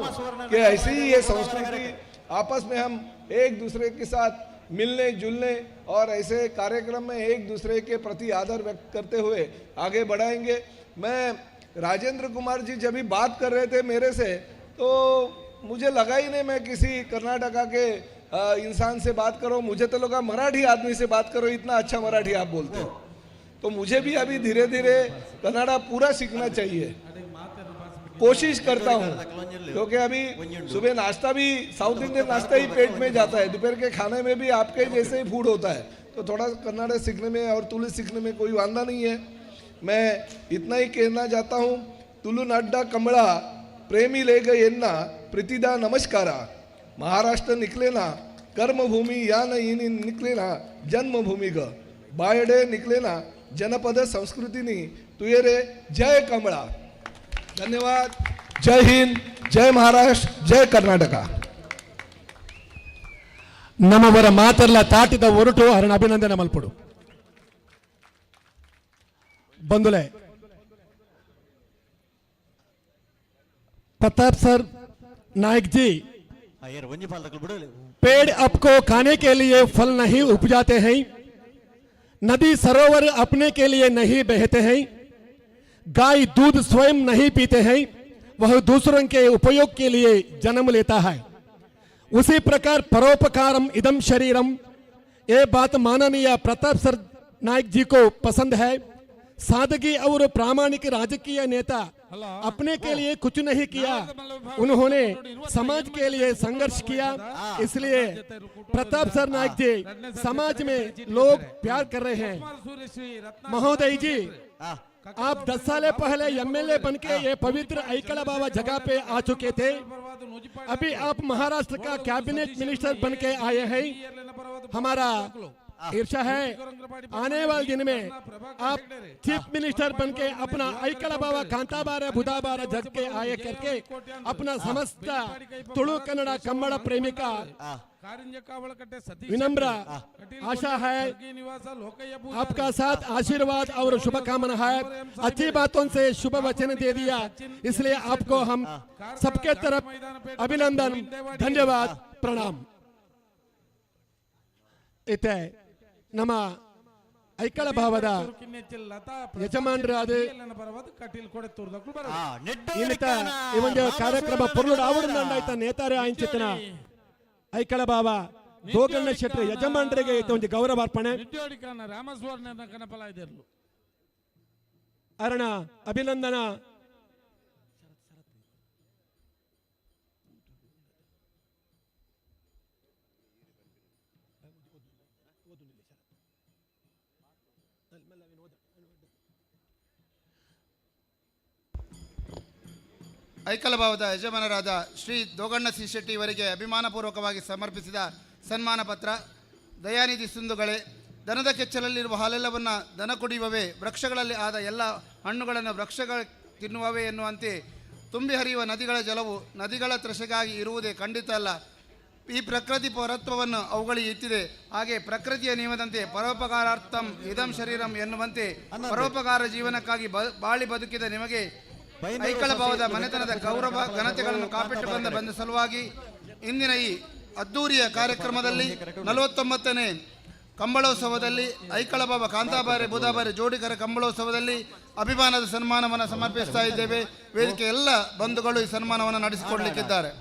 कि ऐसी ही ये संस्कृति आपस में हम एक दूसरे के साथ मिलने जुलने और ऐसे कार्यक्रम में एक दूसरे के प्रति आदर व्यक्त करते हुए आगे बढ़ाएंगे। मैं राजेंद्र कुमार जी जब भी बात कर रहे थे मेरे से, तो मुझे लगा ही नहीं मैं किसी कर्नाटका के इंसान से बात करो, मुझे तो लगा मराठी आदमी से बात करो, इतना अच्छा मराठी आप बोलते हो। तो मुझे भी अभी धीरे धीरे कन्नड़ा पूरा सीखना चाहिए, कोशिश करता हूँ, क्योंकि अभी सुबह नाश्ता भी साउथ इंडियन नाश्ता ही पेट में जाता है, दोपहर के खाने में भी आपके जैसे ही फूड होता है, तो थोड़ा कन्नड़ा सीखने में और तुलु सीखने में कोई वांदा नहीं है। मैं इतना ही कहना चाहता हूँ, तुलुनाड्डा कमला प्रेमी ले गए एन्ना प्रीतिदा नमस्कारा, महाराष्ट्र निकलेना कर्मभूमि या नहीं निकलेना जन्मभूमि ग, बायडे निकलेना जनपद संस्कृतीनी तुयरे जय कमला। धन्यवाद, जय हिंद, जय महाराष्ट्र, जय कर्नाटका। ನಮ್ಮವರ ಮಾತೆಲ್ಲ ತಾಟಿದ ಹೊರಟು ಅವರನ್ನು ಅಭಿನಂದನೆ ಮಲ್ಪಡು. ಬಂಧುಲೆ, प्रताप सर नायक जी, पेड़ आपको खाने के लिए फल नहीं उपजाते हैं, नदी सरोवर अपने के लिए नहीं बहते हैं, गाय दूध स्वयं नहीं पीते हैं, वह दूसरों के उपयोग के लिए जन्म लेता है। उसी प्रकार परोपकारम इदम शरीरम, ये बात माननीय प्रताप सर नायक जी को पसंद है। सादगी और प्रामाणिक राजकीय नेता अपने के लिए कुछ नहीं किया, उन्होंने समाज के लिए संघर्ष किया। इसलिए प्रताप सर नायक जी समाज में लोग प्यार कर रहे हैं। महोदय जी, आप 10 साल पहले एमएलए बनके ये पवित्र ऐकला बाबा जगह पे आ चुके थे, अभी आप महाराष्ट्र का कैबिनेट मिनिस्टर बनके आए हैं। हमारा ईर्षा है आने वाले दिन में आप चीफ मिनिस्टर बनके अपना ऐकला बाबा कांताबारा बुधाबारा जग के आए करके अपना समस्त तुलु कन्नड़ कम्मड़ प्रेमी का विनम्र आशा है, आपका साथ आशीर्वाद और शुभकामना है। अच्छी बातों से शुभ वचन दे दिया, इसलिए आपको हम सबके तरफ अभिनंदन, धन्यवाद, प्रणाम। इते ನಮ್ಮ ಐಕಳ ಭಾವದ ಯಜಮಾನರಾದ ಇನ್ನಿತ ಈ ಒಂದು ಕಾರ್ಯಕ್ರಮ ಪುರ್ಲುಡು ಆವಡಂದಾಯ್ತ ನೇತಾರೆ ಆಯ್ತಿನ ಐಕಳ ಭಾವ ದೋಗಣ್ಣ ಶೆಟ್ಟಿ ಯಜಮಾನರಿಗೆ ಒಂದು ಗೌರವ ಅರ್ಪಣೆ ಅರಣ ಅಭಿನಂದನ ಐಕಲ ಭಾವದ ಯಜಮಾನರಾದ ಶ್ರೀ ದೋಗಣ್ಣ ಸಿ ಶೆಟ್ಟಿ ಇವರಿಗೆ ಅಭಿಮಾನಪೂರ್ವಕವಾಗಿ ಸಮರ್ಪಿಸಿದ ಸನ್ಮಾನ ಪತ್ರ. ದಯಾನಿಧಿ ಸಿಂಧುಗಳೇ, ದನದ ಕೆಚ್ಚಲಲ್ಲಿರುವ ಹಾಲೆಲ್ಲವನ್ನು ದನ ಕುಡಿಯುವವೇ, ವೃಕ್ಷಗಳಲ್ಲಿ ಆದ ಎಲ್ಲ ಹಣ್ಣುಗಳನ್ನು ವೃಕ್ಷಗಳು ತಿನ್ನುವವೇ ಎನ್ನುವಂತೆ ತುಂಬಿ ಹರಿಯುವ ನದಿಗಳ ಜಲವು ನದಿಗಳ ತೃಷೆಗಾಗಿ ಇರುವುದೇ ಖಂಡಿತ ಅಲ್ಲ. ಈ ಪ್ರಕೃತಿ ಪರತ್ವವನ್ನು ಅವುಗಳಿಗೆ ಇತ್ತಿದೆ. ಹಾಗೆ ಪ್ರಕೃತಿಯ ನಿಯಮದಂತೆ ಪರೋಪಕಾರಾರ್ಥಂ ಇದಂ ಶರೀರಂ ಎನ್ನುವಂತೆ ಪರೋಪಕಾರ ಜೀವನಕ್ಕಾಗಿ ಬಾಳಿ ಬದುಕಿದ ನಿಮಗೆ ಐಕಳ ಭಾವದ ಮನೆತನದ ಗೌರವ ಘನತೆಗಳನ್ನು ಕಾಪಿಟ್ಟುಕೊಂಡು ಬಂದ ಸಲುವಾಗಿ ಇಂದಿನ ಈ ಅದ್ದೂರಿಯ ಕಾರ್ಯಕ್ರಮದಲ್ಲಿ 49ನೇ ಕಂಬಳೋತ್ಸವದಲ್ಲಿ ಐಕಳ ಭಾವ ಕಾಂತಾಬಾರೆ ಬುಧಾಬಾರೆ ಜೋಡಿಕರ ಕಂಬಳೋತ್ಸವದಲ್ಲಿ ಅಭಿಮಾನದ ಸನ್ಮಾನವನ್ನು ಸಮರ್ಪಿಸ್ತಾ ಇದ್ದೇವೆ. ವೇದಿಕೆ ಎಲ್ಲ ಬಂಧುಗಳು ಈ ಸನ್ಮಾನವನ್ನು ನಡೆಸಿಕೊಡಲಿಕ್ಕಿದ್ದಾರೆ.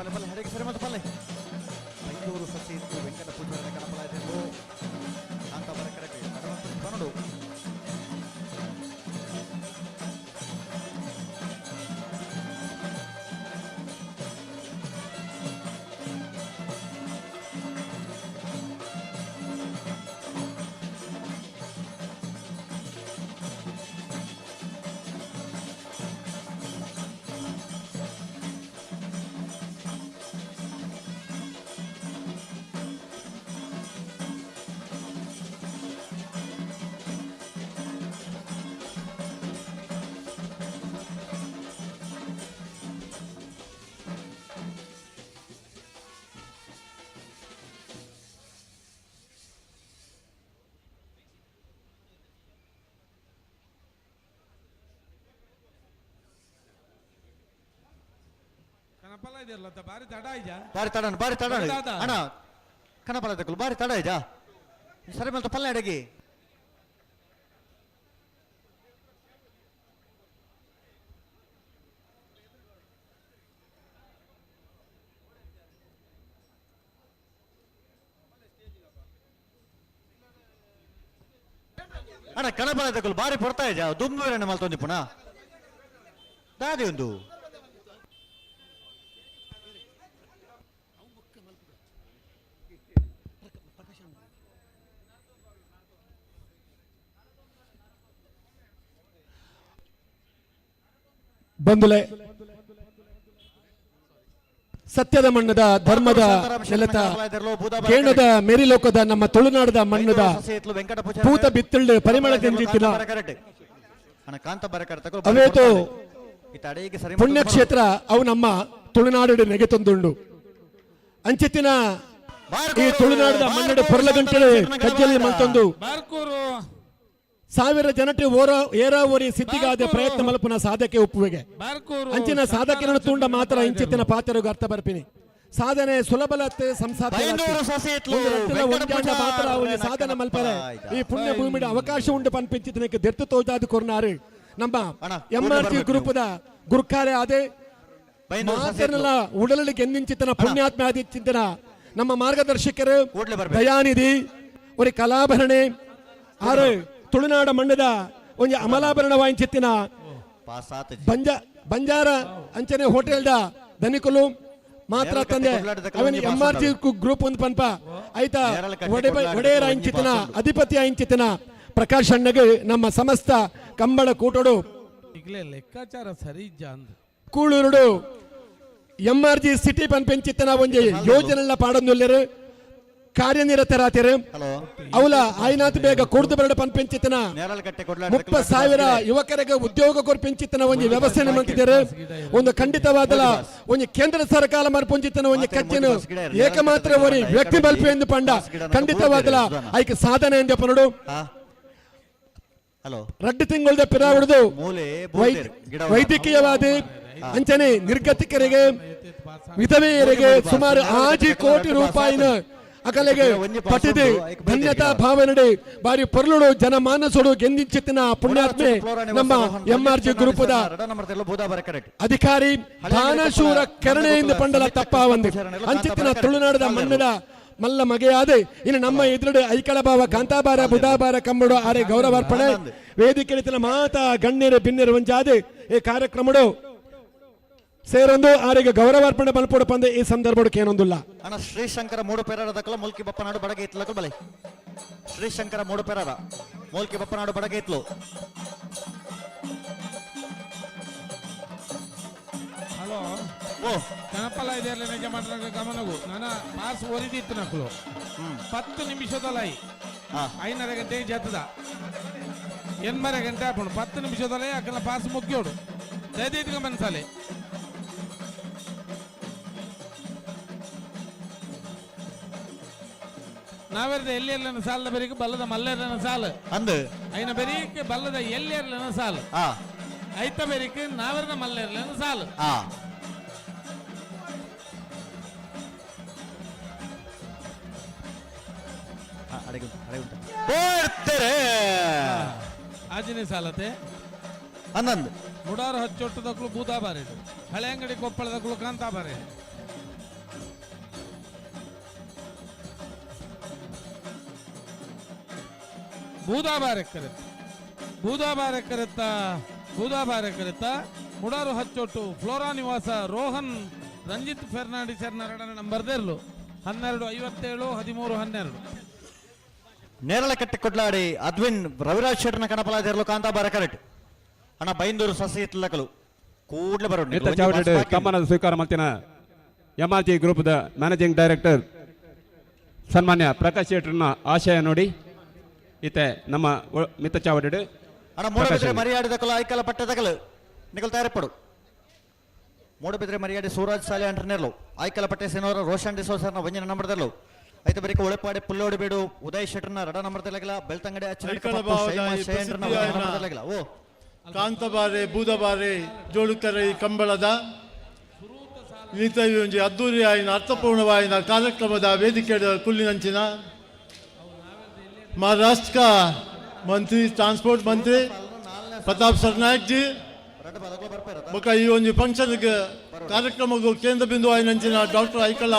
ಪಲ್ಲೆ ಪಲ್ಲೆ ಹೆಡೆಗೆ ಸರಿ ಮತ್ತು ಪಲ್ಲೆ ಐದೂರು ಸಸಿ ಇತ್ತು ವೆಂಕಟ ಪೂಜಾರ ಕನಪಲ ಇದೆಯಲ್ಲೋ ಕಾಂತ ಬರ ಕರೆಕ್ಟ್ ನೋಡು ಕನಪಲ ಇದೆಯಲ್ಲ ಬಾರಿ ತಡ ಆಯ್ತಾ ಬಾರಿ ತಡ ಅಣ್ಣ ಕನಪಲ ತಗೊಳ್ಳು ಬಾರಿ ತಡ ಆಯ್ತಾ ಸರಿ ಮತ್ತೆ ಪಲ್ಲೆ ಅಡಗಿ ಅಣ್ಣ ಕನಪಲ ತಗೊಳ್ಳು ಬಾರಿ ಪಡ್ತಾ ಇದ್ಯಾ ದುಂಬು ಬೇರೆ ಮಲ್ತೊಂದಿ ಪುನಃ ದಾದಿ ಒಂದು ಬಂಧುಲೆ ಸತ್ಯದ ಮಣ್ಣದ ಧರ್ಮದ ನೆಲತ ಕೇಣದ ಮೇರಿಲೋಕದ ನಮ್ಮ ತುಳುನಾಡದ ಮಣ್ಣದ ಪೂತ ಬಿತ್ತಳ್ಳು ಪರಿಮಳ ಕೆಂದಿತ್ತಿನ ಅವೇತು ಪುಣ್ಯಕ್ಷೇತ್ರ ಅವು ನಮ್ಮ ತುಳುನಾಡು ನೆಗೆ ತಂದುಂಡು ಅಂಚಿತ್ತಿನ ಈ ತುಳುನಾಡದ ಮಣ್ಣದ ಪೊರ್ಲಗಂಟೆ ಕಜ್ಜಲ್ಲಿ ಮಲ್ತೊಂದು ಸಾವಿರ ಜನತೆ ಏರಾವರಿ ಸಿದ್ಧಿಗಾದ ಪ್ರಯತ್ನ ಮಲ್ಪುನ ಸಾಧಕೆ ಒಪ್ಪುವೆಗೆ ಅಂಚಿನ ಸಾಧಕಿನ ತುಂಡ ಮಾತ್ರ ಇಂಚಿತ್ತಿನ ಪಾತ್ರರಿಗೆ ಅರ್ಥ ಬರ್ಪಿನಿ ಸಾಧನೆ ಸುಲಭಲತ್ತೆ ಮಾತ್ರ ಒಂದು ಸಾಧನೆ ಮಲ್ಪರೆ ಈ ಪುಣ್ಯ ಭೂಮಿಯ ಅವಕಾಶ ಉಂಟು ಪನ್ಪಿಂಚಿತನಕ್ಕೆ ದೆರ್ತು ತೋಜಾದು ಕೊರ್ನಾರು ನಮ್ಮ MRT ಗ್ರೂಪದ ಗುರುಕಾರೆ ಆದೆ ಮಾತನೆಲ್ಲ ಉಡಲಿಗೆ ಎಂದಿಂಚಿತನ ಪುಣ್ಯಾತ್ಮ ಆದಿಚ್ಚಿಂತನ ನಮ್ಮ ಮಾರ್ಗದರ್ಶಕರು ದಯಾನಿಧಿ ಒಂದು ಕಲಾಭರಣೆ ಆರು ತುಳುನಾಡ ಮಣ್ಣದ ಒಂದು ಅಮಲಾಭರಣ ವಾಯಿಂಚಿತ್ತಿನ ಬಂಜಾರ ಅಂಚನೆ ಹೋಟೆಲ್ದ ಧನಿಕಲು ಮಾತ್ರ ತಂದೆ ಅವನ MRT ಗ್ರೂಪ್ ಒಂದು ಪನ್ಪ ಆಯ್ತಾ ಒಡೆಯರ ಅಂಚಿತ್ತಿನ ಅಧಿಪತಿ ಅಂಚಿತ್ತಿನ ಪ್ರಕಾಶ್ ಅಣ್ಣಗೆ ನಮ್ಮ ಸಮಸ್ತ ಕಂಬಳ ಕೂಟೋಡು ಲೆಕ್ಕಾಚಾರ ಸರಿ ಕೂಳೂರುಡು MRG ಸಿಟಿ ಪನ್ಪೆಂಚಿತ್ತಿನ ಒಂದು ಯೋಜನೆಲ್ಲ ಪಾಡೊಂದುಲ್ಲೆರು ಕಾರ್ಯನಿರತರಾತಿರು ಅವಲ ಆಯ್ನಾತ್ ಬೇಗ ಕುಡ್ದು ಬರಡು ಪನ್ಪೆಂಚಿತ್ತಿನ 30,000 ಯುವಕರಿಗೆ ಉದ್ಯೋಗ ಕೊರ್ಪೆಂಚಿತ್ತಿನ ಒಂದು ವ್ಯವಸ್ಥೆ ಮಾಡ್ತಿದ್ದಾರೆ ಒಂದು ಖಂಡಿತವಾದಲ ಒಂದು ಕೇಂದ್ರ ಸರ್ಕಾರ ಮರ್ಪೊಂಚಿತ್ತಿನ ಒಂದು ಕಚ್ಚಿನ ಏಕಮಾತ್ರ ಒರಿ ವ್ಯಕ್ತಿ ಬಲ್ಪೆ ಎಂದು ಪಂಡ ಖಂಡಿತವಾದಲ ಆಯ್ಕೆ ಸಾಧನೆ ಎಂದು ಪನಡು ರಡ್ಡು ತಿಂಗಳದ ಪಿರಾವಡ್ದು ವೈದ್ಯಕೀಯವಾದ ಅಂಚನೆ ನಿರ್ಗತಿಕರಿಗೆ ವಿಧವೆಯರಿಗೆ ಸುಮಾರು 6 ಕೋಟಿ ರೂಪಾಯಿನ ಅಕಲೆಗೆ ಪಟ್ಟಿದೆ ಧನ್ಯತಾ ಭಾವನೆ ಬಾರಿ ಪೊರ್ಲುಡು ಜನಮಾನಸುಡು ಗೆಂದಿಂಚಿತ್ತಿನ ಪುಣ್ಯಾತ್ಮೆ ನಮ್ಮ MRG ಗ್ರೂಪದ ಅಧಿಕಾರಿ ದಾನಶೂರ ಕರುಣೆಯಿಂದ ಪಂಡಲ ತಪ್ಪ ಒಂದು ಅಂಚಿತ್ತಿನ ತುಳುನಾಡದ ಮಣ್ಣದ ಮಲ್ಲ ಮಗೆಯಾದೆ ಇನ್ನು ನಮ್ಮ ಎದುರುಡೆ ಐಕಳಭಾವ ಕಾಂತಾಬಾರ ಬುಧಾಬಾರ ಕಂಬಡು ಆರೆ ಗೌರವಾರ್ಪಣೆ ವೇದಿಕೆ ಮಾತಾ ಗಣ್ಯರು ಭಿನ್ನರು ಒಂಜಾದೆ ಈ ಕಾರ್ಯಕ್ರಮಡು ಸೇರೊಂದು ಆರಿಗೆ ಗೌರವಾರ್ಪಣೆ ಬಲ್ಪೋಡು ಪಂದೆ ಈ ಸಂದರ್ಭಕ್ಕೆ ಏನೊಂದಿಲ್ಲ ಅಣ್ಣ ಶ್ರೀಶಂಕರ ಮೂಡು ಪೆರಾರದಕ್ಕಲ್ಲ ಮೂಲ್ಕಿ ಬಪ್ಪನಾಡು ಬಡಗೆ ಇತ್ಲಕ್ಕ ಬಲೆ ಶ್ರೀಶಂಕರ ಮೂಡು ಪೆರಾರ ಮೂಲ್ಕಿ ಬಪ್ಪನಾಡು ಬಡಗೆ ಇತ್ಲು ಹಲೋ ಓ ಕನಪಲ ಇದೆಯಲ್ಲ ನಿಜ ಮಾತ್ರ ಗಮನವು ನನ್ನ ಪಾಸ್ ಓರಿದಿತ್ತು ನಕ್ಲು 10 ನಿಮಿಷದಲ್ಲೈ 5:30 ಗಂಟೆ ಜತದ 8:30 ಗಂಟೆ ಆಪುಂಡು 10 ನಿಮಿಷದಲ್ಲೇ ಅಕ್ಕನ ಪಾಸ್ ಮುಗ್ಯೋಡು ದಯದೀತಿಗೆ ಮನ್ಸಾಲೆ ನಾವೆರ್ದ ಎಲ್ಲಿಯರ್ಲನ ಸಾಲದ ಬೆರಿಗೆ ಬಲ್ಲದ ಮಲ್ಲೆರ್ಲನ ಸಾಲು ಅಂದು ಐನ ಬೆರಿಗೆ ಬಲ್ಲದ ಎಲ್ಲಿಯರ್ಲನ ಸಾಲು ಐತ ಬೆರಿಗೆ ನಾವೆರ್ದ ಮಲ್ಲೆರ್ಲನ ಸಾಲು ಆಜಿನ ಸಾಲತೆ ಹನ್ನೊಂದು ಮುಡಾರು ಹಚ್ಚೊಟ್ಟದಕ್ಕೂ ಬೂದಾಬಾರೆ ಹಳೆ ಅಂಗಡಿ ಕೊಪ್ಪಳದಕ್ಕೂ ಕಾಂತಾಬಾರೆ ಬೂದಾಬಾರೆ ಕರೆತ ಮುಡಾರು ಹಚ್ಚೊಟ್ಟು ಫ್ಲೋರಾ ನಿವಾಸ ರೋಹನ್ ರಂಜಿತ್ ಫೆರ್ನಾಂಡಿಸ್ 2 ನಂಬರ್ 12 57 13 12 ನೇರಳೆ ಕಟ್ಟಿ ಕೊಡ್ಲಾಡಿ ಅದ್ವಿನ್ ರವಿರಾಜ್ ಶೆಟ್ಟರ್ನ ಕಣಪಲಾದಿರಲು ಕಾಂತಾಬಾರ ಕರೆಕ್ಟ್ ಅಣ್ಣ ಬೈಂದೂರು ಸಸಿ ಇತ್ಲಕಲು ಕೂಡಲೇ ಬರೋಣ ಕಮ್ಮನದ ಸ್ವೀಕಾರ ಮಾಡ್ತೀನ MRG group the managing director ಸನ್ಮಾನ್ಯ ಪ್ರಕಾಶ್ ಶೆಟ್ಟರ್ನ ಆಶಯ ನೋಡಿ ಇತ್ತೆ ನಮ್ಮ ಮಿತ್ತ ಚಾವಡಿ ಅಣ್ಣ ಮೂಡಬಿದ್ರೆ ಮರಿಯಾಡಿದಕಲು ಐಕಲ ಪಟ್ಟದಕಲು ನಿಕಲ್ ತಯಾರಿಪಡು ಮೂಡಬಿದ್ರೆ ಮರಿಯಾಡಿ ಸೂರಾಜ್ ಸಾಲೆ ಅಂಟರ್ನೇರ್ಲು ಐಕಲ ಪಟ್ಟೆ ಸೇನವರ ರೋಷನ್ ಡಿಸೋಸರ್ನ ವಂಜನ ನಂಬರ್ದಲ್ಲು ಐತ ಬರಿಕ ಒಳಪಾಡೆ ಪುಲ್ಲೋಡಿ ಬೇಡು ಉದಯ್ ಶೆಟ್ಟರ್ನ 2 ನಂಬರ್ ತಲಗಲ ಬೆಳ್ತಂಗಡೆ ಓ ಕಾಂತಬಾರೆ ಬೂದಬಾರೆ ಜೋಡುಕರೆ ಕಂಬಳದ ಈತ ಒಂಜಿ ಅದ್ದೂರಿಯಾಯಿನ ಅರ್ಥಪೂರ್ಣವಾಯಿನ ಕಾರ್ಯಕ್ರಮದ ವೇದಿಕೆ ಕುಲ್ಲಿನಂಚಿನ ಮಹಾರಾಷ್ಟ್ರ ಮಂತ್ರಿ ಟ್ರಾನ್ಸ್ಪೋರ್ಟ್ ಮಂತ್ರಿ ಪ್ರತಾಪ್ ಸರ್ನಾಯಕ್ ಜಿ ಬೊಕ ಈ ಒಂದು ಫಂಕ್ಷನ್ಗೆ ಕಾರ್ಯಕ್ರಮಕ್ಕೂ ಕೇಂದ್ರ ಬಿಂದು ಆಯ್ನಂಚಿನ ಡಾಕ್ಟರ್ ಐಕಳ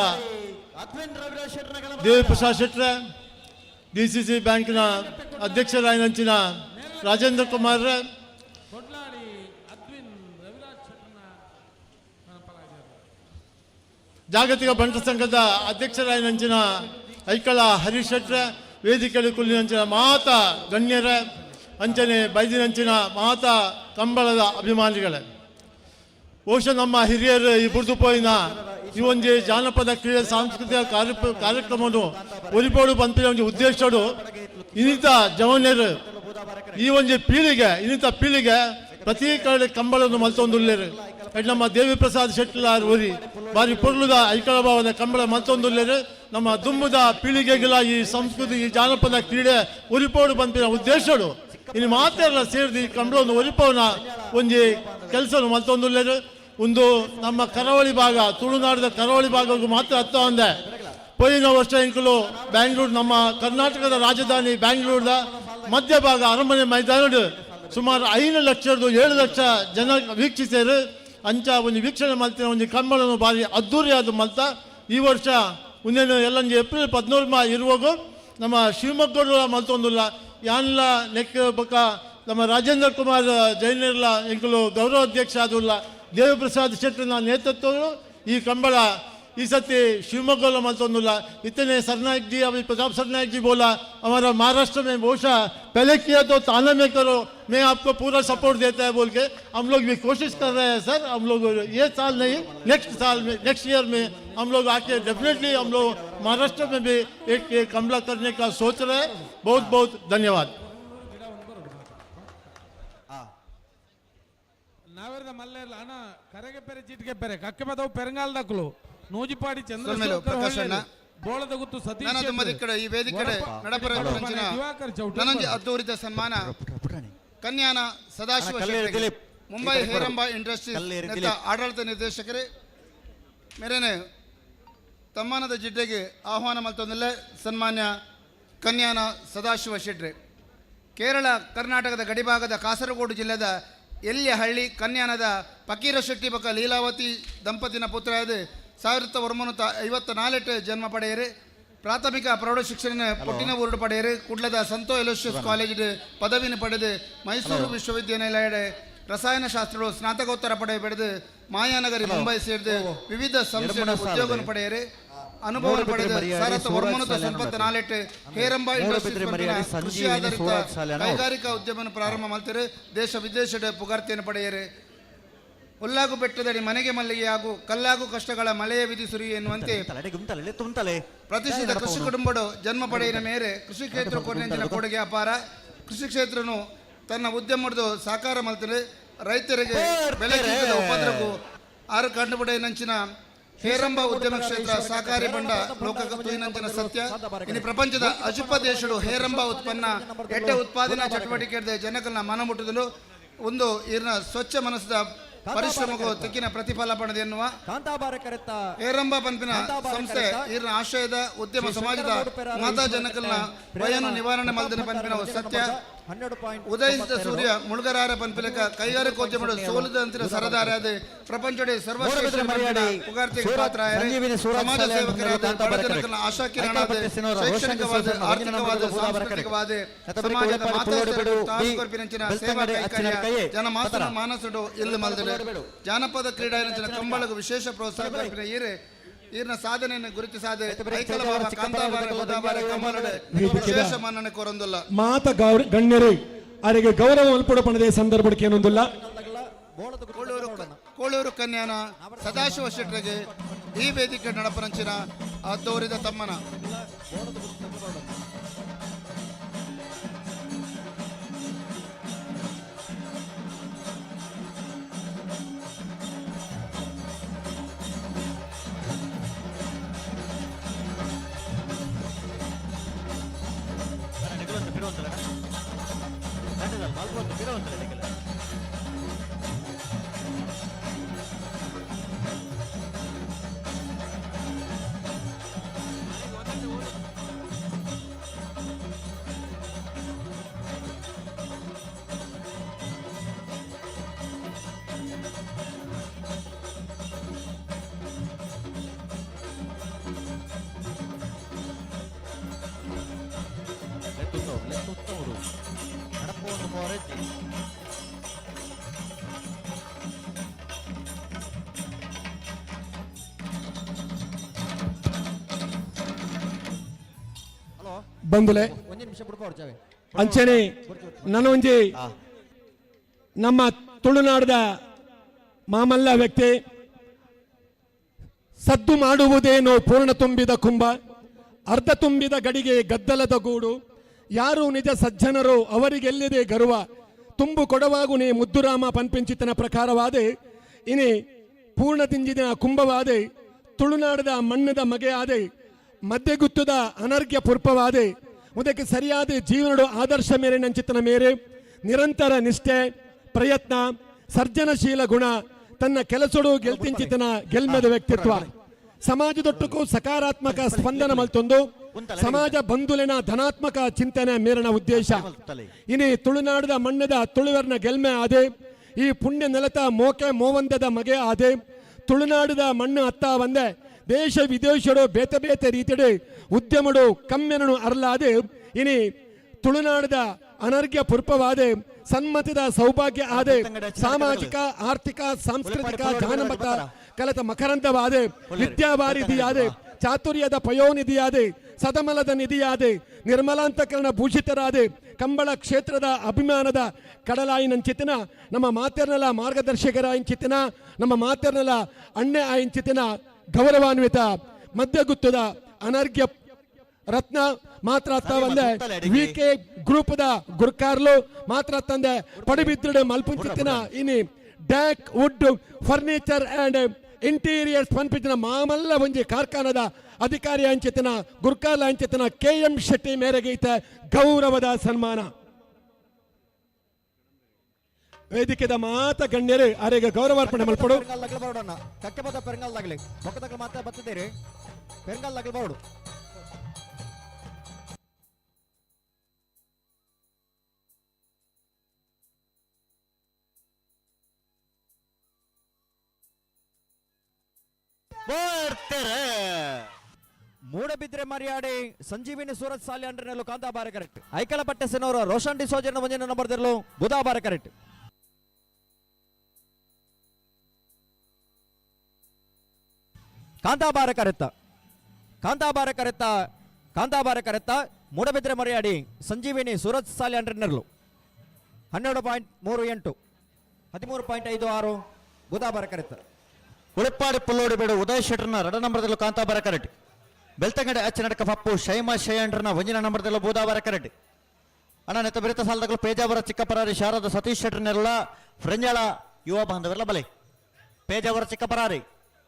ದೇವಿ ಪ್ರಸಾದ್ ಶೆಟ್ರೆ DCC ಬ್ಯಾಂಕ್ನ ಅಧ್ಯಕ್ಷರಾಯ್ನಂಚಿನ ರಾಜೇಂದ್ರ ಕುಮಾರ್ ಜಾಗತಿಕ ಬಂಟ ಸಂಘದ ಅಧ್ಯಕ್ಷರಾಯ್ನಂಚಿನ ಐಕಳ ಹರೀಶ್ ಶೆಟ್ರೆ ವೇದಿಕೆಯಲ್ಲಿ ಕುಲ್ಲಿನಂಚಿನ ಮಹಾತ ಗಣ್ಯರ ಅಂಚನೆ ಬೈದಿನಂಚಿನ ಮಹಾತ ಕಂಬಳದ ಅಭಿಮಾನಿಗಳೇ ಬಹುಶಃ ನಮ್ಮ ಹಿರಿಯರು ಈ ಬುಡ್ದು ಪೋಯಿನ ಈ ಒಂದು ಜಾನಪದ ಕ್ರೀಡೆ ಸಾಂಸ್ಕೃತಿಕ ಕಾರ್ಯಕ್ರಮವನ್ನು ಒರಿಪೋಡು ಪಂಪಿನ ಒಂದು ಉದ್ದೇಶಡು ಇನ್ನಿತ ಜವನ್ಯರು ಈ ಒಂದು ಪೀಳಿಗೆ ಪ್ರತಿ ಕಡೆ ಕಂಬಳವನ್ನು ಮಲ್ತೊಂದುಲ್ಲೇರು ನಮ್ಮ ದೇವಿ ಪ್ರಸಾದ್ ಶೆಟ್ಲಾರ್ ಊರಿ ಬಾರಿ ಪೊರ್ಲುದ ಐಕಳ ಭಾವದ ಕಂಬಳ ಮಲ್ತೊಂದುಲ್ಲೇರು ನಮ್ಮ ದುಂಬುದ ಪೀಳಿಗೆಗಳ ಈ ಸಂಸ್ಕೃತಿ ಈ ಜಾನಪದ ಕ್ರೀಡೆ ಒರಿಪೋಡು ಪಂಪಿನ ಉದ್ದೇಶಡು ಇನ್ನು ಮಾತೆಲ್ಲ ಸೇರಿದು ಈ ಕಂಬಳವನ್ನು ಒರಿಪೋನ ಒಂದು ಕೆಲಸವನ್ನು ಮಲ್ತೊಂದುಲ್ಲೇರು ಒಂದು ನಮ್ಮ ಕರಾವಳಿ ಭಾಗ ತುಳುನಾಡಿನ ಕರಾವಳಿ ಭಾಗಕ್ಕೂ ಮಾತ್ರ ಹತ್ತ ಒಂದೆ ಪೋಯಿನ ವರ್ಷ ಇಂಕಲು ಬ್ಯಾಂಗ್ಳೂರು ನಮ್ಮ ಕರ್ನಾಟಕದ ರಾಜಧಾನಿ ಬ್ಯಾಂಗ್ಳೂರ್ದ ಮಧ್ಯಭಾಗ ಅರಮನೆ ಮೈದಾನ ಸುಮಾರು 5 ಲಕ್ಷದ್ದು 7 ಲಕ್ಷ ಜನ ವೀಕ್ಷಿಸಿರು ಅಂಚ ಒಂದು ವೀಕ್ಷಣೆ ಮಲ್ತಿನ ಒಂದು ಕಂಬಳನ್ನು ಭಾರಿ ಅದ್ದೂರಿಯಾದ ಮಲ್ತ ಈ ವರ್ಷ ಮುಂದೇನು ಎಲ್ಲ ಏಪ್ರಿಲ್ 14 ಇರುವಾಗ ನಮ್ಮ ಶಿವಮೊಗ್ಗದ ಮಲ್ತೊಂದಿಲ್ಲ ಯಾನ್ಲ ನೆಕ್ ಬೊಕ್ಕ ನಮ್ಮ ರಾಜೇಂದ್ರ ಕುಮಾರ್ ಜೈನರ್ಲ ಎಂಕಲು ಗೌರವ ಅಧ್ಯಕ್ಷ ಆದಿಲ್ಲ ದೇವಿ ಪ್ರಸಾದ್ ಶೆಟ್ಟರ್ನ ನೇತೃತ್ವಗಳು ಈ ಕಂಬಳ ಈ सती शिवमोगा मल्तोंदुल्ला इतने सरनायक जी अभी प्रताप सरनायक जी बोला हमारा महाराष्ट्र में बहुशा पहले किया तो ताना में करो मैं आपको पूरा सपोर्ट देता है बोल के हम लोग भी कोशिश कर रहे हैं सर। हम लोग ये साल नहीं नेक्स्ट साल में नेक्स्ट ईयर में हम लोग आके डेफिनेटली हम लोग महाराष्ट्र में भी एक कमला करने का सोच रहे हैं। बहुत बहुत धन्यवाद। ನಾವೆರದ ಮಲ್ಲೆಲ್ಲ ಅಣ್ಣ ಕರೆಗೆ ಪೆರೆ ಚಿಟ್ಗೆ ಪೆರೆ ಕಕ್ಕೆ ಬದವು ಪೆರಂಗಾಲ್ ದಕ್ಕಲು ನೂಜಿಪಾಡಿ ಚಂದ್ರಶೇಖರ್ ಬೋಳದ ಗುತ್ತು ಸತೀಶ್ ಈ ವೇದಿಕೆ ನನಂಜಿ ಅದ್ದೂರಿತ ಸನ್ಮಾನ ಕನ್ಯಾನ ಸದಾಶಿವ ಮುಂಬೈ ಹೇರಂಬ ಇಂಡಸ್ಟ್ರೀಸ್ ಆಡಳಿತ ನಿರ್ದೇಶಕರೇ ಮೇರೇನೆ ತಮ್ಮನದ ಜಿಡ್ಡೆಗೆ ಆಹ್ವಾನ ಮಲ್ತೊಂದಿಲ್ಲ ಸನ್ಮಾನ್ಯ ಕನ್ಯಾನ ಸದಾಶಿವ ಶೆಟ್ರೆ ಕೇರಳ ಕರ್ನಾಟಕದ ಗಡಿಭಾಗದ ಕಾಸರಗೋಡು ಜಿಲ್ಲೆದ ಎಲ್ಯಹಳ್ಳಿ ಕನ್ಯಾನದ ಫಕೀರ ಶೆಟ್ಟಿ ಬಕ ಲೀಲಾವತಿ ದಂಪತಿನ ಪುತ್ರರಾದ 1954 ಜನ್ಮ ಪಡೆಯರು ಪ್ರಾಥಮಿಕ ಪ್ರೌಢ ಶಿಕ್ಷಣ ಪುಟ್ಟಿನ ಊರು ಪಡೆಯರು ಕುಡ್ಲದ ಸಂತೋ ಎಲೋಶಿಯಸ್ ಕಾಲೇಜ್ ಪದವಿನ ಪಡೆದು ಮೈಸೂರು ವಿಶ್ವವಿದ್ಯಾನಿಲಯದ ರಸಾಯನಶಾಸ್ತ್ರ ಸ್ನಾತಕೋತ್ತರ ಪಡೆಯ ಪಡೆದು ಮಾಯಾನಗರಿ ಮುಂಬೈ ಸೇರಿದು ವಿವಿಧ ಸಂಸ್ಥೆಗಳ ಉದ್ಯೋಗ ಪಡೆಯರು ಅನುಭವ ಪಡೆದು 1994 ಹೇರಂಬ ಇಂಡಸ್ಟ್ರೀಸ್ ಕೃಷಿ ಆಧಾರಿತ ಕೈಗಾರಿಕಾ ಉದ್ಯಮ ಪ್ರಾರಂಭ ಮಾಡ್ತಾರೆ. ದೇಶ ವಿದೇಶದ ಪುಗಾರ್ತಿಯನ್ನು ಪಡೆಯರು ಹುಲ್ಲಾಗು ಬೆಟ್ಟದಡಿ ಮನೆಗೆ ಮಲ್ಲಿಗೆ ಹಾಗೂ ಕಲ್ಲಾಗು ಕಷ್ಟಗಳ ಮಳೆಯ ವಿಧಿ ಸುರಿ ಎನ್ನುವಂತೆ ಪ್ರತಿಷ್ಠಿತ ಕೃಷಿ ಕುಟುಂಬಡು ಜನ್ಮ ಪಡೆಯಿನ ಮೇರೆ ಕೃಷಿ ಕ್ಷೇತ್ರ ಕೊನೆಂಚಿನ ಕೊಡುಗೆ ಅಪಾರ. ಕೃಷಿ ಕ್ಷೇತ್ರನು ತನ್ನ ಉದ್ಯಮದ್ದು ಸಾಕಾರ ಮಲ್ತದೆ. ರೈತರಿಗೆ ಬೆಲೆ ಉಪದ್ರವಕ್ಕೂ ಆರು ಕಂಡುಪಡೆಯಂಚಿನ ಹೇರಂಬ ಉದ್ಯಮ ಕ್ಷೇತ್ರ ಸಹಕಾರಿ ಬಂಡ ಲೋಕಗತುವಿನಂಚಿನ ಸತ್ಯ ಇನ್ನು ಪ್ರಪಂಚದ ಅಜುಪ ದೇಶಗಳು ಹೇರಂಬ ಉತ್ಪನ್ನ ಎಡ್ಡೆ ಉತ್ಪಾದನಾ ಚಟುವಟಿಕೆ ಜನಕಲ್ನ ಮನ ಮುಟ್ಟದಲು ಒಂದು ಇರ್ನ ಸ್ವಚ್ಛ ಮನಸ್ಸದ ಪರಿಶ್ರಮಕ್ಕೂ ತೆಕ್ಕಿನ ಪ್ರತಿಫಲಪಣದ ಎನ್ನುವ ಹೇರಂಬ ಪಂಪಿನ ಸಂಸ್ಥೆ ಇರ್ನ ಆಶ್ರಯದ ಉದ್ಯಮ ಸಮಾಜದ ಮಾತಾ ಜನಕಲ್ನ ಭಯನು ನಿವಾರಣೆ ಮಲ್ದಿನ ಪಂಪಿನ ಸತ್ಯ ಉದಯಿಸಿದ ಸೂರ್ಯ ಮುಳುಗರಾರ ಪನ್ಪಿಲಕ ಕೈಗಾರಿಕೋದ್ಯಮ ಸೋಲಿದ ಅಂತಿನ ಸರದಾರ ಅದು ಪ್ರಪಂಚದ ಸರ್ವಶ್ರೇಷ್ಠ ಪುಗಾರ್ತಿಗೆ ಪಾತ್ರ ಸಮಾಜ ಸೇವಕರಾದ ಬಡಜನಕರ ಆಶಾ ಕಿರಣಾದ ಶೈಕ್ಷಣಿಕವಾದ ಆರ್ಥಿಕವಾದ ಸಾಂಸ್ಕೃತಿಕವಾದ ಸಮಾಜದ ಮಾತಾಡಿದರು ತಾಯಿ ಕೊರ್ಪಿನಂಚಿನ ಸೇವಾ ಕೈಕರ್ಯ ಜನ ಮಾಸನ ಮಾನಸುಡು ಇಲ್ಲಿ ಮಲ್ದಲು ಜಾನಪದ ಕ್ರೀಡಾ ಇಂಚಿನ ಕಂಬಳಗ ವಿಶೇಷ ಪ್ರೋತ್ಸಾಹ ಕೊರ್ಪಿನ ಈರ್ನ ಸಾಧನೆಯನ್ನು ಗುರುತಿಸಾದ ಐಕಲಬಾವ ಕಾಂತಾಬಾರ ಬುಧಬಾರ ಕಮಲಡ ವಿಶೇಷ ಮನ್ನಣೆ ಕೊರೊಂದುಲ್ಲ ಮಾತ ಗಣ್ಯರು ಅವರಿಗೆ ಗೌರವ ಮಲ್ಪಡಪಣದ ಸಂದರ್ಭಕ್ಕೆ ಏನೊಂದಿಲ್ಲ. ಕೋಳೂರು ಕನ್ಯಾನ ಸದಾಶಿವ ಶೆಟ್ಟರಿಗೆ ಈ ವೇದಿಕೆ ನಡಪರಂಚಿನ ಅದ್ದೋರಿದ ತಮ್ಮನ ಬಂದುಲೆ ಅಂಚನೆ ನನ್ನ ಒಂಜಿ ನಮ್ಮ ತುಳುನಾಡದ ಮಾಮಲ್ಲ ವ್ಯಕ್ತಿ ಸದ್ದು ಮಾಡುವುದೇನೋ ಪೂರ್ಣ ತುಂಬಿದ ಕುಂಭ ಅರ್ಧ ತುಂಬಿದ ಗಡಿಗೆ ಗದ್ದಲದ ಗೂಡು ಯಾರು ನಿಜ ಸಜ್ಜನರು ಅವರಿಗೆಲ್ಲಿದೆ ಗರ್ವ ತುಂಬು ಕೊಡವಾಗು ನೀ ಮುದ್ದುರಾಮ ಪನ್ಪಿಂಚಿತನ ಪ್ರಕಾರವಾದೆ ಇನಿ ಪೂರ್ಣ ತಿಂಜಿದಿನ ಕುಂಭವಾದೆ ತುಳುನಾಡದ ಮಣ್ಣದ ಮಗೆ ಆದೆ ಮಧ್ಯಗುತ್ತದ ಅನರ್ಘ್ಯ ಪುರ್ಪವಾದೆ ಮುದಕ್ಕೆ ಸರಿಯಾದ ಜೀವನಡು ಆದರ್ಶ ಮೇರೆ ನಂಚಿತನ ಮೇರೆ ನಿರಂತರ ನಿಷ್ಠೆ ಪ್ರಯತ್ನ ಸರ್ಜನಶೀಲ ಗುಣ ತನ್ನ ಕೆಲಸಡು ಗೆಲ್ತಿಂಚಿತನ ಗೆಲ್ಮೆದ ವ್ಯಕ್ತಿತ್ವ ಸಮಾಜದೊಟ್ಟಕ್ಕೂ ಸಕಾರಾತ್ಮಕ ಸ್ಪಂದನ ಮಲ್ತೊಂದು ಸಮಾಜ ಬಂಧುಲಿನ ಧನಾತ್ಮಕ ಚಿಂತನೆ ಮೇರನ ಉದ್ದೇಶ ಇನಿ ತುಳುನಾಡದ ಮಣ್ಣದ ತುಳುವರ್ನ ಗೆಲ್ಮೆ ಆದೆ ಈ ಪುಣ್ಯ ನೆಲತ ಮೋಕೆ ಮೋವಂದದ ಮಗೆ ಆದೆ ತುಳುನಾಡದ ಮಣ್ಣು ಅತ್ತ ಬಂದೆ ದೇಶ ವಿದೇಶಡು ಬೇತೆ ಬೇತೆ ರೀತಿಯಡೆ ಉದ್ಯಮಡು ಕಮ್ಮೆನನು ಅರಲಾದೆ ಇನಿ ತುಳುನಾಡದ ಅನರ್ಘ್ಯ ಪುರ್ಪವಾದೆ ಸನ್ಮತಿದ ಸೌಭಾಗ್ಯ ಆದೆ ಸಾಮಾಜಿಕ ಆರ್ಥಿಕ ಸಾಂಸ್ಕೃತಿಕ ಜಾನಪದ ಕಲತ ಮಕರಂದವಾದೆ ವಿದ್ಯಾವಾರಿಧಿಯಾದೆ ಚಾತುರ್ಯದ ಪಯೋನಿಧಿಯಾದೆ ಸದಮಲದ ನಿಧಿಯಾದೆ ನಿರ್ಮಲಾಂತಕರಣ ಭೂಷಿತರಾದೆ ಕಂಬಳ ಕ್ಷೇತ್ರದ ಅಭಿಮಾನದ ಕಡಲಾಯಿನಂಚಿತಿನ ನಮ್ಮ ಮಾತೆರ್ನಲ ಮಾರ್ಗದರ್ಶಕರಾಯಿಂಚಿತಿನ ನಮ್ಮ ಮಾತೆರ್ನಲ ಅಣ್ಣೆ ಆಯಿಂಚಿತಿನ ಗೌರವಾನ್ವಿತ ಮಧ್ಯಗುತ್ತದ ಅನರ್ಘ್ಯ ರತ್ನ ಮಾತ್ರ ತಂದೆ ವಿಕೆ ಗ್ರೂಪ್ ದ ಗುರ್ಕಾರ್ಲು ಮಾತ್ರ ತಂದೆ ಪಡಿಬಿದ್ರಡೆ ಮಲ್ಪುಂಚಿತ್ತಿನ ಇನಿ ಡ್ಯಾಕ್ ವುಡ್ ಫರ್ನಿಚರ್ ಅಂಡ್ ಇಂಟೀರಿಯರ್ಸ್ ಪನ್ಪಿತ್ತಿನ ಮಾಮಲ್ಲ ಒಂಜಿ ಕಾರ್ಖಾನದ ಅಧಿಕಾರಿ ಅಂಚಿತ್ತಿನ ಗುರ್ಕಾರ್ಲ ಅಂಚಿತ್ತಿನ KM ಶೆಟ್ಟಿ ಮೇರೆಗೆ ಈತ ಗೌರವದ ಸನ್ಮಾನ ವೇದಿಕೆದ ಮಾತ ಗಣ್ಯರು ಅವರಿಗೆ ಗೌರವಾರ್ಪಣೆ ಮಲ್ಪಡು ಕಕ್ಕೆ ಪೆರಂಗಾಲ್ದಾಗಲಿ ಮೊಕ್ಕದಾಗ ಮಾತ್ರ ಬರ್ತದೇರಿ ಪೆರಂಗಾಲ್ದಾಗಲಿ ಬಾಡು ಮೂಡಬಿದ್ರೆ ಮರಿಯಾಡಿ ಸಂಜೀವಿನಿ ಸೂರತ್ ಸಾಲಿ ಅಂಡ್ರನಲ್ಲೂ ಕಾಂತಾಬಾರ ಕರೆಕ್ಟ್ ಐಕಲ ಪಟ್ಟೆಸನವರ ರೋಷನ್ ಡಿಸೋಜರ್ನ ಒಂದಿನ ನಂಬರ್ ದಿರಲು ಬುಧಾಬಾರ ಕರೆಕ್ಟ್ ಕಾಂತಾಬಾರ ಕರೆತ್ತ ಮೂಡಬಿದ್ರೆ ಮರಿಯಾಡಿ ಸಂಜೀವಿನಿ ಸೂರತ್ ಸಾಲಿ ಅಂಡ್ರನರ್ಲು 12.38 13.56 ಬುಧಾಬಾರ ಕರೆತ್ತ ಉಳಿಪ್ಪಾಡಿ ಪುಲ್ಲೋಡಿ ಬೇಡು ಉದಯ್ ಶೆಟ್ಟರ್ನ 2 ನಂಬರ್ದಲ್ಲೂ ಕಾಂತಾಬಾರ ಕರೆಕ್ಟ್ ಬೆಳ್ತಂಗಡೆ ಅಚ್ಚ ನಡಕ ಪಪ್ಪು ಶೈಮಾ ಶಯಾಂಡ್ರನ 1 ನಂಬರ್ದಲ್ಲೂ ಬುಧಾಬಾರ ಕರೆಕ್ಟ್ ಅಣ್ಣ ನೆತ್ತ ಬೆರೆತ ಸಾಲದಾಗಲು ಪೇಜಾವರ ಚಿಕ್ಕಪರಾರಿ ಶಾರದ ಸತೀಶ್ ಶೆಟ್ಟರ್ನೆಲ್ಲ ಫ್ರೆಂಜಾಳ ಯುವ ಬಾಂಧವರೆಲ್ಲ ಬಲೆ ಪೇಜಾವರ ಚಿಕ್ಕಪರಾರಿ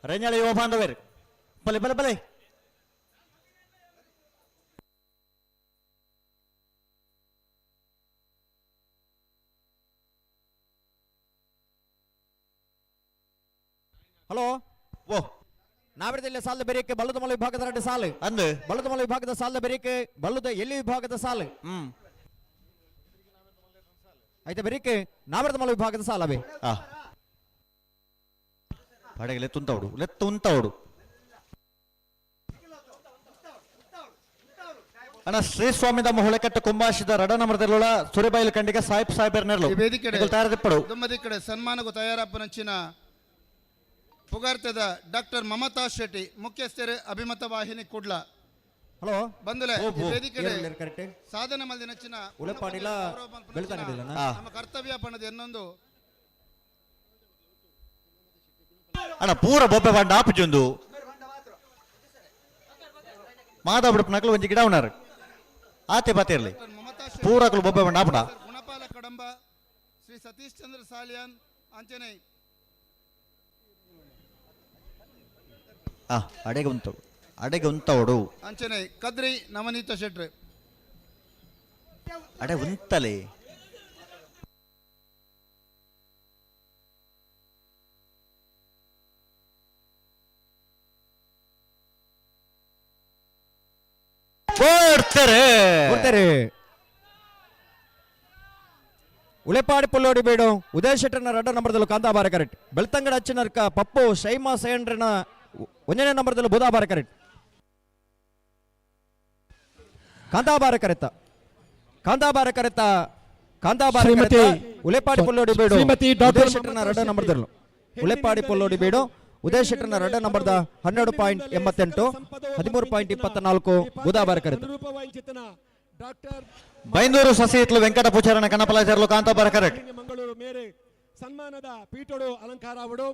ರೆಂಜಾಳ ಯುವ ಬಾಂಧವರು ಬಲೆ ಬಲೆ ಬಲೆ ಹಲೋ ಓ ನಾವಿಡದಲ್ಲಿ ಸಾಲ ಬೆರಿಕೆ ಬಲ್ಲದ ಮಲ ವಿಭಾಗದ 2 ಸಾಲು ಅಂದು ಬಲ್ಲದ ಮಲ ವಿಭಾಗದ ಸಾಲ ಬೆರಿಕೆ ಬಲ್ಲದ ಎಲ್ಲಿ ವಿಭಾಗದ ಸಾಲು ಐತೆ ಬೆರಿಕೆ ನಾವರದ ಮಲ ವಿಭಾಗದ ಸಾಲವೇ ಪಡೆಗೆ ಲೆತ್ತುಂತವಡು ಅಣ್ಣ ಶ್ರೀ ಸ್ವಾಮಿದ ಮೊಹಳೆಕಟ್ಟ ಕುಂಭಾಶಿದ ರಡ ನಮರದಲ್ಲ ಸುರಿಬೈಲು ಕಂಡಿಗೆ ಸಾಹೇಬರ್ ನೆರಳು ತಯಾರಿಪಡು ದುಮ್ಮದಿ ಕಡೆ ಸನ್ಮಾನಗೂ ತಯಾರಪ್ಪನಂಚಿನ ಪುಗಾರ್ತದ ಡಾಕ್ಟರ್ ಮಮತಾ ಶೆಟ್ಟಿ ಮುಖ್ಯಸ್ಥರು ಅಭಿಮತ ವಾಹಿನಿ ಕುಡ್ಲ ಹಲೋ ಬಂದಲೆ ವೇದಿಕೆ ಸಾಧನೆ ಮಲ್ದಿನಚ್ಚಿನ ಉಳೆಪಾಡಿಲ ನಮ್ಮ ಕರ್ತವ್ಯ ಪಣದ ಇನ್ನೊಂದು ಅಣ್ಣ ಪೂರ ಬೊಬ್ಬೆ ಬಂಡ ಆಪುಜೊಂದು ಮಾದಾಬುಡಪ್ಪ ನಕಲು ಒಂಜಿ ಗಿಡ ಉన్నారు ಆತೆ ಬಾತಿರ್ಲಿ ಪೂರಕಲು ಬೊಬ್ಬೆ ಬಂಡ ಆಪುಡ ಗುಣಪಾಲ ಕಡಂಬ ಶ್ರೀ ಸತೀಶ್ ಚಂದ್ರ ಸಾಲಿಯಾನ್ ಅಂಚನೆ ಅಡೆಗೆ ಉಂತವಡು ಅಂಚನೆ ಕದ್ರಿ ನವನೀತ ಶೆಟ್ರೆ ಅಡೆ ಉಂತಲೆ ಉಳೆಪಾಡಿ ಪುಲ್ಲೋಡಿ ಬೇಡು ಉದಯ್ ಶೆಟ್ಟರ್ನ 2 ನಂಬರ್ದಲ್ಲೂ ಕಾಂತಾಬಾರ ಕರೆಕ್ಟ್ ಬೆಳ್ತಂಗಡ ಅಚ್ಚನರ್ಕ ಪಪ್ಪು ಶೈಮಾ ಸೈಂಡ್ರನ 1ನೇ ನಂಬರ್ದಲ್ಲೂ ಬುಧಾಬಾರ ಕರೆಕ್ಟ್ ಕಾಂತಾಬಾರ ಕರೆತ ಉಳೆಪಾಡಿ ಪುಲ್ಲೋಡಿ ಬೇಡು ಉದಯ್ ಶೆಟ್ಟರ್ನ 2 ನಂಬರ್ದಲ್ಲೂ ಉಳೆಪಾಡಿ ಪುಲ್ಲೋಡಿ ಬೇಡು ಉದಯ್ ಶೆಟ್ಟರ್ನ 2 ನಂಬರ್ದ 12.88 13.24 ಬುಧಾಬಾರ ಕರೆತ ಬೈಂದೂರು ಸಸಿಹಿತ್ಲು ವೆಂಕಟ ಪೂಚಾರಣ ಕನಪಲಾಚಾರ್ಲು ಕಾಂತಾಬಾರ ಕರೆಕ್ಟ್ ಮಂಗಳೂರು ಮೇರೆ ಸನ್ಮಾನದ ಪೀಠೋಡು ಅಲಂಕಾರ ಅವಡು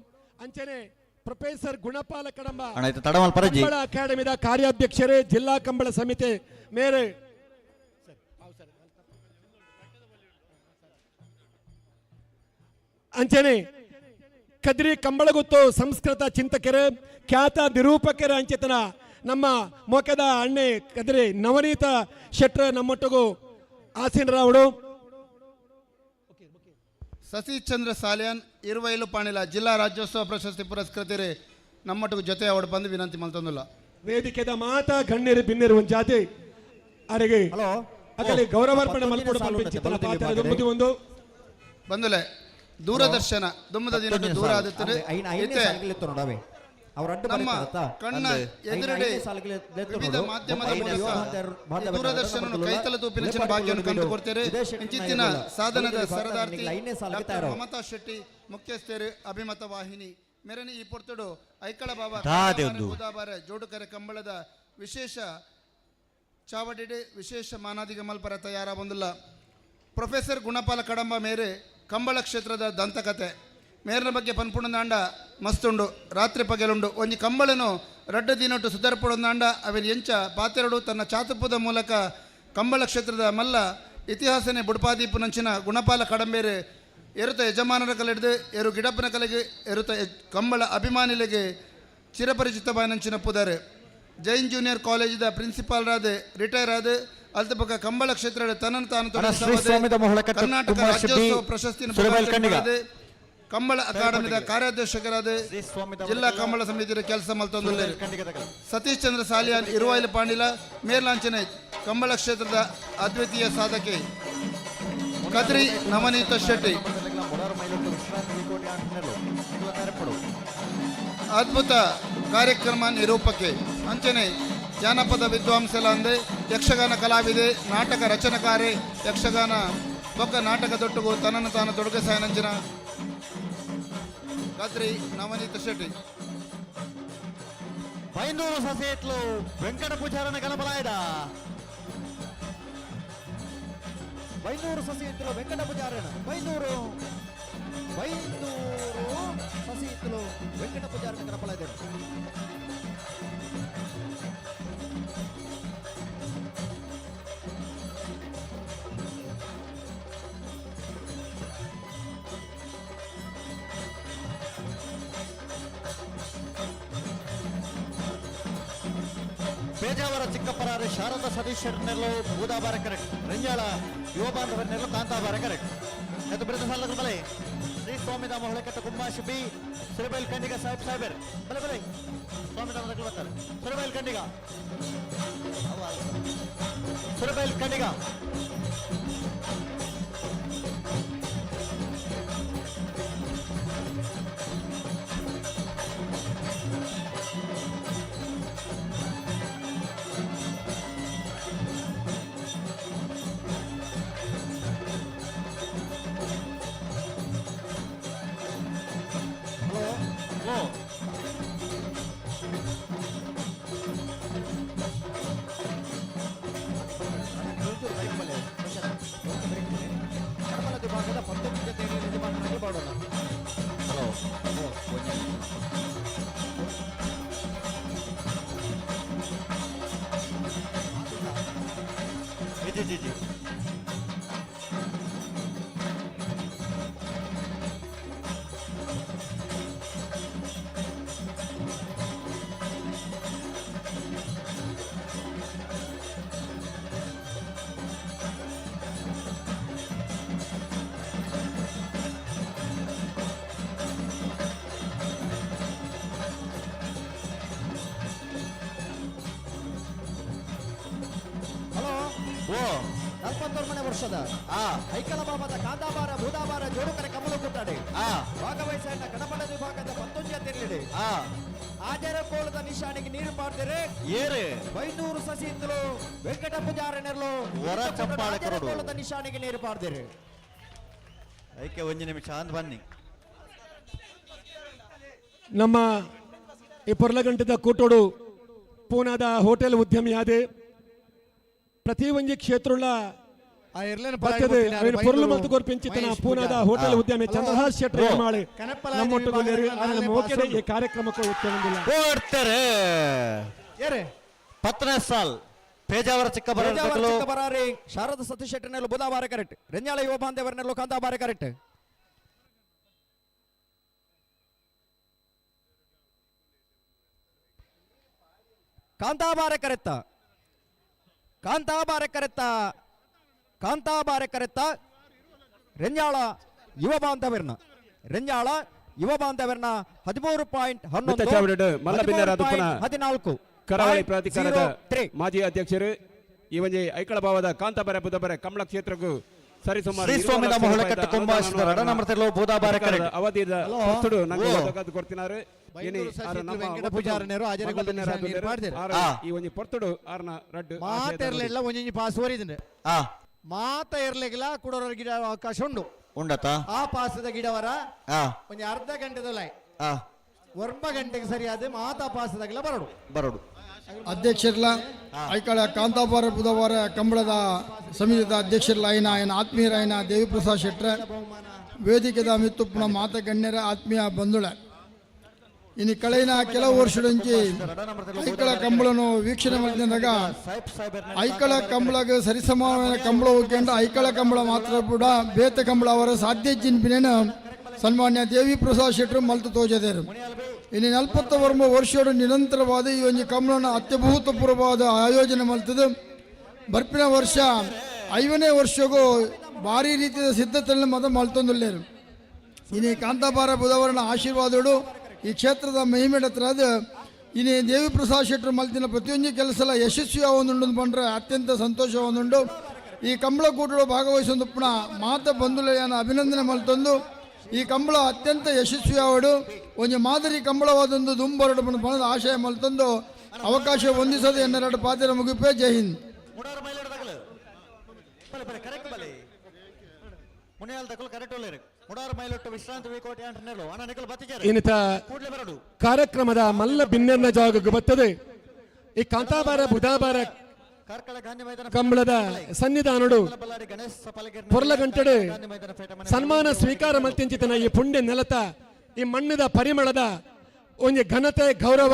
ಅಂಚನೆ ಪ್ರೊಫೆಸರ್ ಗುಣಪಾಲ ಕಡಂಬ ಕಂಬಳ ಅಕಾಡೆಮಿದ ಕಾರ್ಯಾಧ್ಯಕ್ಷರೇ ಜಿಲ್ಲಾ ಕಂಬಳ ಸಮಿತಿ ಮೇರೆ ಅಂಚನೆ ಕದ್ರಿ ಕಂಬಳಗುತ್ತು ಸಂಸ್ಕೃತ ಚಿಂತಕರು ಖ್ಯಾತ ನಿರೂಪಕರ ಅಂಚೆತನ ನಮ್ಮ ಮೊಕದ ಅಣ್ಣೆ ಕದ್ರಿ ನವನೀತ ಶೆಟ್ರ ನಮ್ಮೊಟ್ಟಿಗೂ ಆಸೀನರಾವಡು ಸತೀಶ್ ಚಂದ್ರ ಸಾಲಿಯಾನ್ ಇರುವೈಲು ಪಾಣಿಲ ಜಿಲ್ಲಾ ರಾಜ್ಯೋತ್ಸವ ಪ್ರಶಸ್ತಿ ಪುರಸ್ಕೃತರೆ ನಮ್ಮೊಟ್ಟಿಗೂ ಜೊತೆ ಅವಡು ಬಂದು ವಿನಂತಿ ಮಲ್ತೊಂದಿಲ್ಲ ವೇದಿಕೆದ ಮಾತಾ ಗಣ್ಯರು ಬಿನ್ನಿರು ಒಂದು ಜಾತಿ ಅರೆಗೆ ಅಗಲಿ ಗೌರವಾರ್ಪಣೆ ಮಲ್ಪಡು ಒಂದು ಬಂದಲೆ ದೂರದರ್ಶನ ದುಮ್ಮದ ದಿನ ದೂರ ಆದಿತ್ತರೆ ನಮ್ಮ ಕಣ್ಣ ಎದುರುಡೆ ವಿವಿಧ ಮಾಧ್ಯಮದ ಮೂಲಕ ದೂರದರ್ಶನ ಕೈತಲ ತೂಪಿನ ಭಾಗ್ಯವನ್ನು ಕಂಡುಕೊಡ್ತಾರೆ ಇಂಚಿತ್ತಿನ ಸಾಧನದ ಸರದಾರ್ಥಿ ಡಾಕ್ಟರ್ ಮಮತಾ ಶೆಟ್ಟಿ ಮುಖ್ಯಸ್ಥರು ಅಭಿಮತ ವಾಹಿನಿ ಮೆರನಿ ಈ ಪೊರ್ತಡು ಐಕಳ ಬಾಬಾರ ಜೋಡುಕರೆ ಕಂಬಳದ ವಿಶೇಷ ಚಾವಡಿಡೆ ವಿಶೇಷ ಮಾನಾದಿಗ ಮಲ್ಪರ ತಯಾರ ಬಂದಿಲ್ಲ ಪ್ರೊಫೆಸರ್ ಗುಣಪಾಲ ಕಡಂಬ ಮೇರೆ ಕಂಬಳ ಕ್ಷೇತ್ರದ ದಂತಕತೆ ಮೇರಿನ ಬಗ್ಗೆ ಪನ್ಪುಣದಾಂಡ ಮಸ್ತುಂಡು ರಾತ್ರಿ ಪಗೆಲುಂಡು ಒಂಜಿ ಕಂಬಳನು ರಡ್ಡು ದಿನೊಟ್ಟು ಸುಧಾರ್ಪುಡೊಂದಾಂಡ ಅವನ್ ಎಂಚ ಪಾತೆರಡು ತನ್ನ ಚಾತುಪ್ಪದ ಮೂಲಕ ಕಂಬಳ ಕ್ಷೇತ್ರದ ಮಲ್ಲ ಇತಿಹಾಸನೆ ಬುಡ್ಪಾದೀಪು ನಂಚಿನ ಗುಣಪಾಲ ಕಡಂಬೇರೆ ಎರುತ ಯಜಮಾನರ ಕಲೆಡ್ದು ಎರು ಗಿಡಪ್ಪನ ಕಲೆಗೆ ಎರುತ ಕಂಬಳ ಅಭಿಮಾನಿಗಳಿಗೆ ಚಿರಪರಿಚಿತ ನಂಚಿನ ಪುದಾರೆ ಜೈನ್ ಜೂನಿಯರ್ ಕಾಲೇಜಿದ ಪ್ರಿನ್ಸಿಪಾಲ್ರಾದ ರಿಟೈರ್ ಆದ ಅಲ್ತ ಪಕ್ಕ ಕಂಬಳ ಕ್ಷೇತ್ರದ ತನ್ನ ತಾನು ಕರ್ನಾಟಕ ರಾಜ್ಯೋತ್ಸವ ಪ್ರಶಸ್ತಿ ಕಂಬಳ ಅಕಾಡೆಮಿದ ಕಾರ್ಯಾಧ್ಯಕ್ಷರಾದ ಜಿಲ್ಲಾ ಕಂಬಳ ಸಮಿತಿ ಕೆಲಸ ಮಲ್ತೊಂದು ಸತೀಶ್ ಚಂದ್ರ ಸಾಲಿಯಾನ್ ಇರುವೈಲು ಪಾಂಡಿಲ ಮೇಲ್ಲಾಂಚನೆ ಕಂಬಳ ಕ್ಷೇತ್ರದ ಅದ್ವಿತೀಯ ಸಾಧಕೆ ಕದ್ರಿ ನವನೀತ ಶೆಟ್ಟಿ ಅದ್ಭುತ ಕಾರ್ಯಕ್ರಮ ನಿರೂಪಕೆ ಅಂಚನೆ ಜಾನಪದ ವಿದ್ವಾಂಸಲ ಅಂದೆ ಯಕ್ಷಗಾನ ಕಲಾವಿದೆ ನಾಟಕ ರಚನಕಾರೆ ಯಕ್ಷಗಾನ ಬೊಕ್ಕ ನಾಟಕ ದೊಟ್ಟುಗು ತನ್ನನ್ನು ತಾನು ತೊಡಗಿಸಾಯನಂಚಿನ ಕದ್ರಿ ನವನೀತ ಶೆಟ್ಟಿ ಬೈಂದೂರು ಸಸಿಹಿತ್ಲು ವೆಂಕಟ ಪೂಜಾರನ ಕನಪಲಾಯದ ಬೈಂದೂರು ಸಸಿಹಿತ್ಲು ವೆಂಕಟ ಪೂಜಾರನ ಬೈಂದೂರು ಸಸಿಹಿತ್ಲು ವೆಂಕಟ ಪೂಜಾರನ ಕನಪಲಾಯದ ಬೇಜಾವರ ಚಿಕ್ಕಪ್ಪರಾರೆ ಶಾರದಾ ಸತೀಶರ್ನೆಲ್ಲೋ ಬೂದಾಬಾರ ಕರೆಕ್ಟ್ ರಂಜಾಳ ಯುವ ಬಾಂಧವರನ್ನೆಲ್ಲೋ ಕಾಂತಾಬಾರ ಕರೆಕ್ಟ್ ಎತ್ತು ಬಿರುದು ಸಾಲದ ಬಲೆ ಶ್ರೀ ಸ್ವಾಮಿದಾಮ ಹೊಳೆಕಟ್ಟ ಕುಂಭಾಶ್ ಬಿ ಸುರಬೈಲ್ ಕಂಡಿಗ ಸಾಹೇಬರ್ ಬಲೆ ಬಲೆ ಸ್ವಾಮಿದಾಮ ಬರ್ತಾರೆ ಸುರಬೈಲ್ ಕಂಡಿಗ ಸುರಬೈಲ್ ಕಂಡಿಗ ಜಿ ಜಿ ಹಲೋ ಓ 41ನೇ ವರ್ಷದ ಐಕಳ ಬಾಬಾದ ಕಾಂತಾಬಾರ ಬೂದಾಬಾರ ಜೋಡುಕರ ಕಮಲ ಕುಟ್ಟಾಡಿ ಭಾಗವಹಿಸಿದ ಕಡಪಡ ವಿಭಾಗದ 11 ತಿರ್ಲಿಡಿ ಆಜರ ಕೋಲದ ನಿಶಾನೆಗೆ ನೀರು ಮಾಡ್ತಾರೆ ಏರೆ ಬೈನೂರು ಸಸಿಯಿಂದಲೂ ವೆಂಕಟ ಪೂಜಾರನೆರಲು ವರ ಚಪ್ಪಾಳೆ ಕೊರಡು. ಕೋಲದ ನಿಶಾನೆಗೆ ನೀರು ಮಾಡ್ತಾರೆ ಐಕೆ 1 ನಿಮಿಷ ಅಂದ್ ಬನ್ನಿ. ನಮ್ಮ ಈ ಪೊರ್ಲಗಂಟದ ಕೂಟೋಡು ಪೂನಾದ ಹೋಟೆಲ್ ಉದ್ಯಮಿಯಾದೆ ಪ್ರತಿ ಒಂಜಿ ಕ್ಷೇತ್ರಗಳ ಪೊರ್ಲು ಮತ್ತು ಗೊರ್ಪಿಂಚಿತನ ಪೂನಾದ ಹೋಟೆಲ್ ಉದ್ಯಮಿ ಚಂದ್ರಹಾಸ್ ಶೆಟ್ಟಿ ಮಾಳೆ ನಮ್ಮೊಟ್ಟುಗೊಳ್ಳಿರು ಅದರ ಮೋಕೆಡೆ ಈ ಕಾರ್ಯಕ್ರಮಕ್ಕೆ ಉತ್ತಮಂದಿಲ್ಲ ಕೊಡ್ತಾರೆ ಪತ್ನ ಸಾಲ್ ಪೇಜಾವರ ಚಿಕ್ಕಬರಾರಿ ಶಾರದಾ ಸತೀಶ್ ಶೆಟ್ಟಿನೆಲ್ಲ ಬುಧವಾರ ಕರೆಕ್ಟ್ ರೆಂಜಾಳ ಯುವ ಬಾಂಧವರನೆಲ್ಲ ಕಾಂತಾಬಾರ ಕರೆಕ್ಟ್ ಕಾಂತಾಬಾರ ಕರೆತ್ತ ಕಾಂತಾಬಾರ ಕರೆತ್ತ ಕಾಂತಾಬಾರ ಕರೆತ್ತ ರೆಂಜಾಳ ಯುವ ಬಾಂಧವರನ ರೆಂಜಾಳ ಯುವ ಬಾಂಧವರನ 13.11 ಕರಾವಳಿ ಪ್ರಾಧಿಕಾರದ ಮಾಜಿ ಅಧ್ಯಕ್ಷರು ಈ ಒಂಜಿ ಐಕಳ ಭಾವದ ಕಾಂತಾಬಾರ ಬುಧಬಾರ ಕಮಲ ಕ್ಷೇತ್ರಕ್ಕೂ ಸರಿಸುಮಾರು ಅವಧಿಯ ಕೊಡ್ತಿನಾರು ವೆಂಕಟ ಪೂಜಾರನೆರು ಈ ಒಂಜಿ ಪೊರ್ತುಡು ಆರ್ನ ರಡ್ಡು ಮಾತೆರ್ಲೆಲ್ಲ ಒಂಜಿ ಪಾಸ್ ಓರಿದ್ರೆ ಮಾತ ಇರ್ಲಿಕ್ಕಿಲ್ಲ ಕುಡೋರ ಗಿಡ ಅವಕಾಶ ಉಂಡು ಉಂಡತ ಆ ಪಾಸದ ಗಿಡವರ ಒಂಜಿ ಅರ್ಧ ಗಂಟೆದಲ್ಲ ಒರ್ಮ ಗಂಟೆಗೆ ಸರಿಯಾದ ಮಾತಾ ಪಾಸದ ಗಿಡ ಬರಡು ಅಧ್ಯಕ್ಷರ್ಲ ಐಕಳ ಕಾಂತಾಬಾರ ಬುಧವಾರ ಕಂಬಳದ ಸಮಿತಿದ ಅಧ್ಯಕ್ಷರ್ಲ ఆయన ಆತ್ಮೀಯರಾಯನ ದೇವಿ ಪ್ರಸಾದ್ ಶೆಟ್ರ ವೇದಿಕೆದ ಮಿತ್ತುಪ್ಪನ ಮಾತ ಗಣ್ಯರ ಆತ್ಮೀಯ ಬಂಧುಳ ಇನ್ನು ಕಳೆಯಿನ ಕೆಲವು ವರ್ಷದ నుంచి ಐಕಳ ಕಂಬಳನು ವೀಕ್ಷಣೆ ಮಾಡಿದಾಗ ಐಕಳ ಕಂಬಳಗೆ ಸರಿಸಮಾನ ಕಂಬಳ ಹೋಗ್ಕೊಂಡ ಐಕಳ ಕಂಬಳ ಮಾತ್ರ ಕೂಡ ಬೇತ ಕಂಬಳ ಅವರ ಸಾಧ್ಯ ಜಿನ್ಪಿನ ಸನ್ಮಾನ್ಯ ದೇವಿ ಪ್ರಸಾದ್ ಶೆಟ್ರು ಮಲ್ತು ತೋಜದೇರು ಇನ್ನು 40 ವರ್ಷದ ನಿರಂತರವಾದ ಈ ಒಂದು ಕಂಬಳನ ಅತ್ಯಭೂತಪೂರ್ವವಾದ ಆಯೋಜನೆ ಮಲ್ತದೆ ಬರ್ಪಿನ ವರ್ಷ 5ನೇ ವರ್ಷಗೂ ಭಾರಿ ರೀತಿಯ ಸಿದ್ಧತೆಯನ್ನು ಮತ ಮಲ್ತೊಂದುಲ್ಲೇರು ಇನ್ನು ಕಾಂತಾಬಾರ ಬುಧವಾರನ ಆಶೀರ್ವಾದಗಳು ಈ ಕ್ಷೇತ್ರದ ಮಹಿಮೆಡತ್ರಾದ ಇನ್ನು ದೇವಿ ಪ್ರಸಾದ್ ಶೆಟ್ರು ಮಲ್ತಿನ ಪ್ರತಿಯೊಂದು ಕೆಲಸ ಯಶಸ್ವಿ ಆವೊಂದುಂಡು ಬಂದ್ರೆ ಅತ್ಯಂತ ಸಂತೋಷವೊಂದುಂಡು ಈ ಕಂಬಳ ಕೂಟಗಳು ಭಾಗವಹಿಸೊಂದು ಪುನಃ ಮಾತ ಬಂಧುಲೆಯನ್ನು ಅಭಿನಂದನೆ ಮಲ್ತೊಂದು ಈ ಕಂಬಳ ಅತ್ಯಂತ ಯಶಸ್ವಿ ಆವಡು ಒಂದು ಮಾದರಿ ಕಂಬಳವಾದೊಂದು ದುಂಬರಡು ಬಣದ ಆಶಯ ಮಲ್ತೊಂದು ಅವಕಾಶ ಹೊಂದಿಸದೆ ಎನ್ನೆರಡು ಪಾತ್ರ ಮುಗಿಪೆ ಜೈ ಹಿಂದ್ ಇನ್ನಿತ ಕಾರ್ಯಕ್ರಮದ ಮಲ್ಲ ಭಿನ್ನ ಜಾಗಕ್ಕೆ ಬರ್ತದೆ ಈ ಕಾಂತಾಬಾರ ಬುಧವಾರ ಕಂಬಳದ ಸನ್ನಿಧಾನಡು ಪೊರ್ಲಗಂಟಡೆ ಸನ್ಮಾನ ಸ್ವೀಕಾರ ಮಲ್ತಿಂಚಿತನ ಈ ಪುಣ್ಯ ನೆಲತ ಈ ಮಣ್ಣದ ಪರಿಮಳದ ಒಂದು ಘನತೆ ಗೌರವ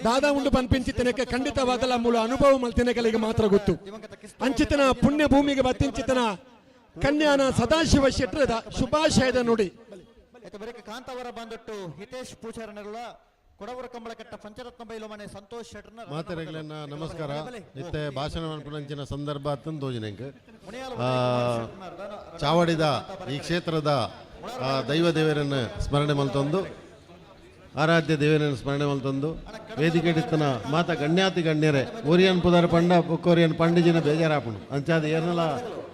ದಾದಾ ಉಂಡು ಪನ್ಪಿಂಚಿತನಕ್ಕೆ ಖಂಡಿತವಾದಲ್ಲ ಮೂಲ ಅನುಭವ ಮಲ್ತಿನಗಳಿಗೆ ಮಾತ್ರ ಗೊತ್ತು ಅಂಚಿತನ ಪುಣ್ಯ ಭೂಮಿಗೆ ಬತ್ತಿಂಚಿತನ ಕನ್ಯಾನ ಸದಾಶಿವ ಶೆಟ್ರದ ಶುಭಾಶಯದ ನುಡಿ ಕಾಂತಾವರ ಬಂದಟ್ಟು ಹಿತೇಶ್ ಪೂಜಾರನೆಲ್ಲ ಕೊಡವರ ಕಂಬಳ ಕಟ್ಟ ಪಂಚರತ್ನ ಬೈಲು ಮನೆ ಸಂತೋಷ್ ಶೆಟ್ರನ ಮಾತರೆಗಳನ್ನ ನಮಸ್ಕಾರ ಇತ್ತೆ ಭಾಷಣ ಮನ್ಪುನಂಚಿನ ಸಂದರ್ಭ ಅತ್ತಂದು ತೋಜಿನೆಂಕ್ ಚಾವಡಿದ ಈ ಕ್ಷೇತ್ರದ ದೈವ ದೇವರನ್ನು ಸ್ಮರಣೆ ಮಲ್ತೊಂದು ಆರಾಧ್ಯ ದೇವರನ್ನು ಸ್ಮರಣೆ ಮಲ್ತೊಂದು ವೇದಿಕೆ ಇಡಿಸ್ತನ ಮಾತ ಗಣ್ಯಾತಿ ಗಣ್ಯರೇ ಓರಿಯನ್ ಪುದಾರ ಪಂಡ ಬೊಕ್ಕೋರಿಯನ್ ಪಂಡಿಜಿನ ಬೇಜಾರಾಪುಣು ಅಂಚಾದ ಏನೆಲ್ಲ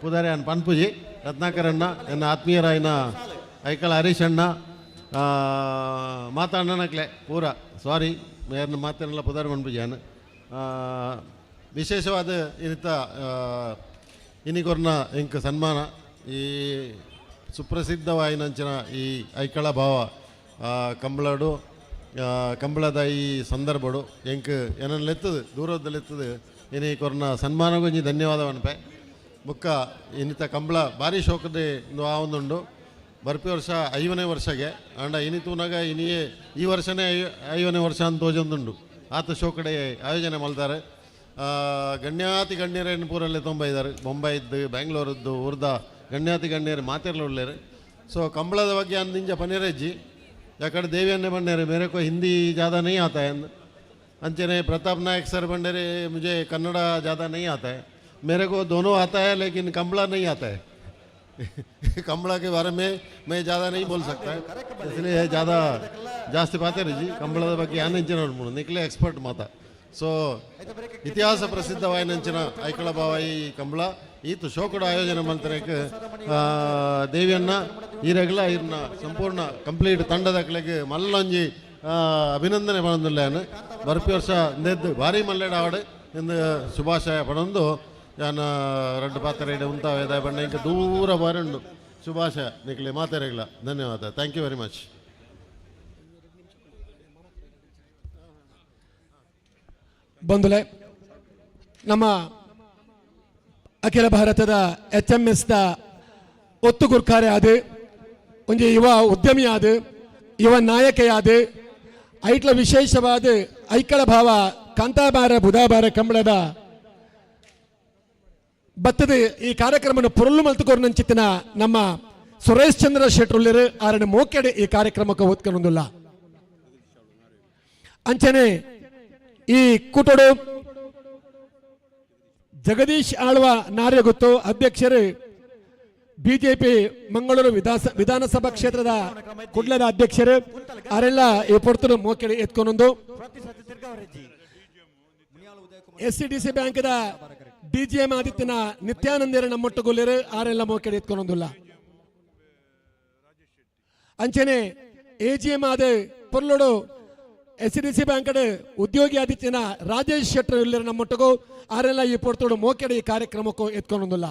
ಪುದಾರೆ ಅನ್ ಪನ್ಪುಜಿ ರತ್ನಾಕರಣ್ಣ ಎನ್ನ ಆತ್ಮೀಯರಾಯನ ಐಕಳ ಹರೀಶ್ ಅಣ್ಣ ಮಾತಾಡನಕ್ಲೆ ಪೂರ ಸಾರಿ ಮೇರ್ನ ಮಾತನ್ನೆಲ್ಲ ಪುದಾರ ಮನ್ಪುಜಾನ ವಿಶೇಷವಾದ ಇನ್ನಿತ ಇನ್ನಿಗೊರ್ನ ಇಂಕ್ ಸನ್ಮಾನ ಈ ಸುಪ್ರಸಿದ್ಧವಾಯಿನಂಚಿನ ಈ ಐಕಳ ಭಾವ ಕಂಬಳಡು ಕಂಬಳದ ಈ ಸಂದರ್ಭಡು ಎಂಕ್ ಏನನ್ನೆತ್ತದು ದೂರದಲ್ಲೆತ್ತದು ಇನ್ನು ಕೊರ್ನ ಸನ್ಮಾನಗೊಂಜಿ ಧನ್ಯವಾದವನ್ಪೆ ಮುಕ್ಕ ಇನ್ನಿತ ಕಂಬಳ ಭಾರಿ ಶೋಕದೆ ಆವೊಂದುಂಡು ಬರ್ಪಿ ವರ್ಷ 5ನೇ ವರ್ಷಗೆ ಅಂಡ ಇನಿತೂನಾಗ ಇನಿಯೇ ಈ ವರ್ಷನೇ 5ನೇ ವರ್ಷ ಅಂತ ತೋಜೊಂದುಂಡು ಆತ ಶೋಕಡೆ ಆಯೋಜನೆ ಮಲ್ತಾರೆ ಗಣ್ಯಾತಿ ಗಣ್ಯರೇನು ಪೂರಲ್ಲಿ ತುಂಬ ಇದ್ದಾರೆ, ಬೊಂಬೈದ್ದು, ಬೆಂಗಳೂರದ್ದು, ಊರ್ದ ಗಣ್ಯಾತಿ ಗಣ್ಯರು ಮಾತೆಲ್ಲ ಉಳ್ಳೇರು. ಸೊ ಕಂಬಳದ ಬಗ್ಗೆ ಅಂದಿಂಜ ಪನೇರಜ್ಜಿ ಯಾಕಡೆ ದೇವಿಯನ್ನೇ ಬಂಡೇರೆ मेरे को हिंदी ज़्यादा नहीं आता है अंचने प्रताप नायक सर बंडेरे मुझे कन्नड़ा ज़्यादा नहीं आता है, मेरे को दोनों आता है लेकिन कंबला नहीं आता है कंबला के बारे में मैं ज़्यादा नहीं बोल सकता है, इसलिए ज़्यादा ಜಾಸ್ತಿ ಪಾತೇರಿ ಜಿ ಕಂಬಳದ ಬಗ್ಗೆ ಯಾನೆಂಚಿನ ನಿಕ್ಲೆ ಎಕ್ಸ್ಪರ್ಟ್ ಮಾತಾ. ಸೊ ಇತಿಹಾಸ ಪ್ರಸಿದ್ಧವಾಯಿನಂಚಿನ ಐಕಳ ಬಾವಾಯಿ ಕಂಬಳ ಈತು ಶೋಕಡ ಆಯೋಜನೆ ಮಂತ್ರಕ್ಕೆ ದೇವಿಯನ್ನ ಈರೆಗ್ಲ ಇರ್ನ ಸಂಪೂರ್ಣ ಕಂಪ್ಲೀಟ್ ತಂಡದಕ್ಲೆಗೆ ಮಲ್ಲೊಂಜಿ ಅಭಿನಂದನೆ ಪಡೊಂದುಲ್ಲೇನು ಬರ್ಪಿ ವರ್ಷ ಇಂದೆದ್ದು ಭಾರಿ ಮಲ್ಲೆಡ ಆವಡೆ ಎಂದು ಶುಭಾಶಯ ಪಡೊಂದು ನಾನು ರಡ್ಡು ಪಾತ್ರೆ ಉಂಟ ವೇದ ಬಣ್ಣ ಇಂಕ ದೂರ ಬಾರಂಡು ಶುಭಾಶಯ ನಿಕ್ಲೆ ಮಾತಾರೆಗ್ಲ ಧನ್ಯವಾದ. Thank you very much. ಬಂಧುಲೆ, ನಮ್ಮ ಅಖಿಲ ಭಾರತದ HMSದ ಒತ್ತುಗುರ್ಕಾರೆ ಆದ ಒಂದು ಯುವ ಉದ್ಯಮಿ ಆದ ಯುವ ನಾಯಕೆಯಾದ ಐಟ್ಲ ವಿಶೇಷವಾದ ಐಕಳ ಭಾವ ಕಾಂತಾಬಾರ ಬುಧಾಬಾರ ಕಂಬಳದ ಬತ್ತದ ಈ ಕಾರ್ಯಕ್ರಮವನ್ನು ಪುರಲ್ಲು ಮಲ್ತುಕೊರ್ನಂಚಿತ್ತಿನ ನಮ್ಮ ಸುರೇಶ್ ಚಂದ್ರ ಶೆಟ್ರುಲ್ಲರು ಆರನ ಮೋಕೆಡೆ ಈ ಕಾರ್ಯಕ್ರಮಕ್ಕೆ ಓದ್ಕೊಂಡೊಂದಿಲ್ಲ ಅಂಚನೆ ಈ ಕೂಟೋಡು ಜಗದೀಶ್ ಆಳ್ವ ನಾರ್ಯಗುತ್ತು ಅಧ್ಯಕ್ಷರು ಬಿಜೆಪಿ ಮಂಗಳೂರು ವಿಧಾನಸಭಾ ಕ್ಷೇತ್ರದ ಕುಡ್ಲದ ಅಧ್ಯಕ್ಷರು ಅವರೆಲ್ಲ ಈ ಪೊರ್ತರು ಮೋಕೆಡೆ ಎತ್ಕೊಂಡೊಂದು SCDC ಬ್ಯಾಂಕ್ದ DGM ಆದಿತ್ಯನ ನಿತ್ಯಾನಂದರ ನಮ್ಮೊಟ್ಟುಗೊಲ್ಲರು ಅವರೆಲ್ಲ ಮೋಕೆಡೆ ಎತ್ಕೊಂಡೊಂದಿಲ್ಲ ಅಂಚನೆ AGM ಆದ ಪೊರ್ಲೋಡು SCDC ಬ್ಯಾಂಕ್ ಉದ್ಯೋಗಿ ಆದಿತ್ಯನ ರಾಜೇಶ್ ಶೆಟ್ಟರ್ ನಮ್ಮೊಟ್ಟಗು ಅವರೆಲ್ಲ ಈ ಪೊರ್ತೋಡು ಮೋಕೆಡೆ ಈ ಕಾರ್ಯಕ್ರಮಕ್ಕೂ ಎತ್ಕೊಂಡೊಂದಿಲ್ಲ.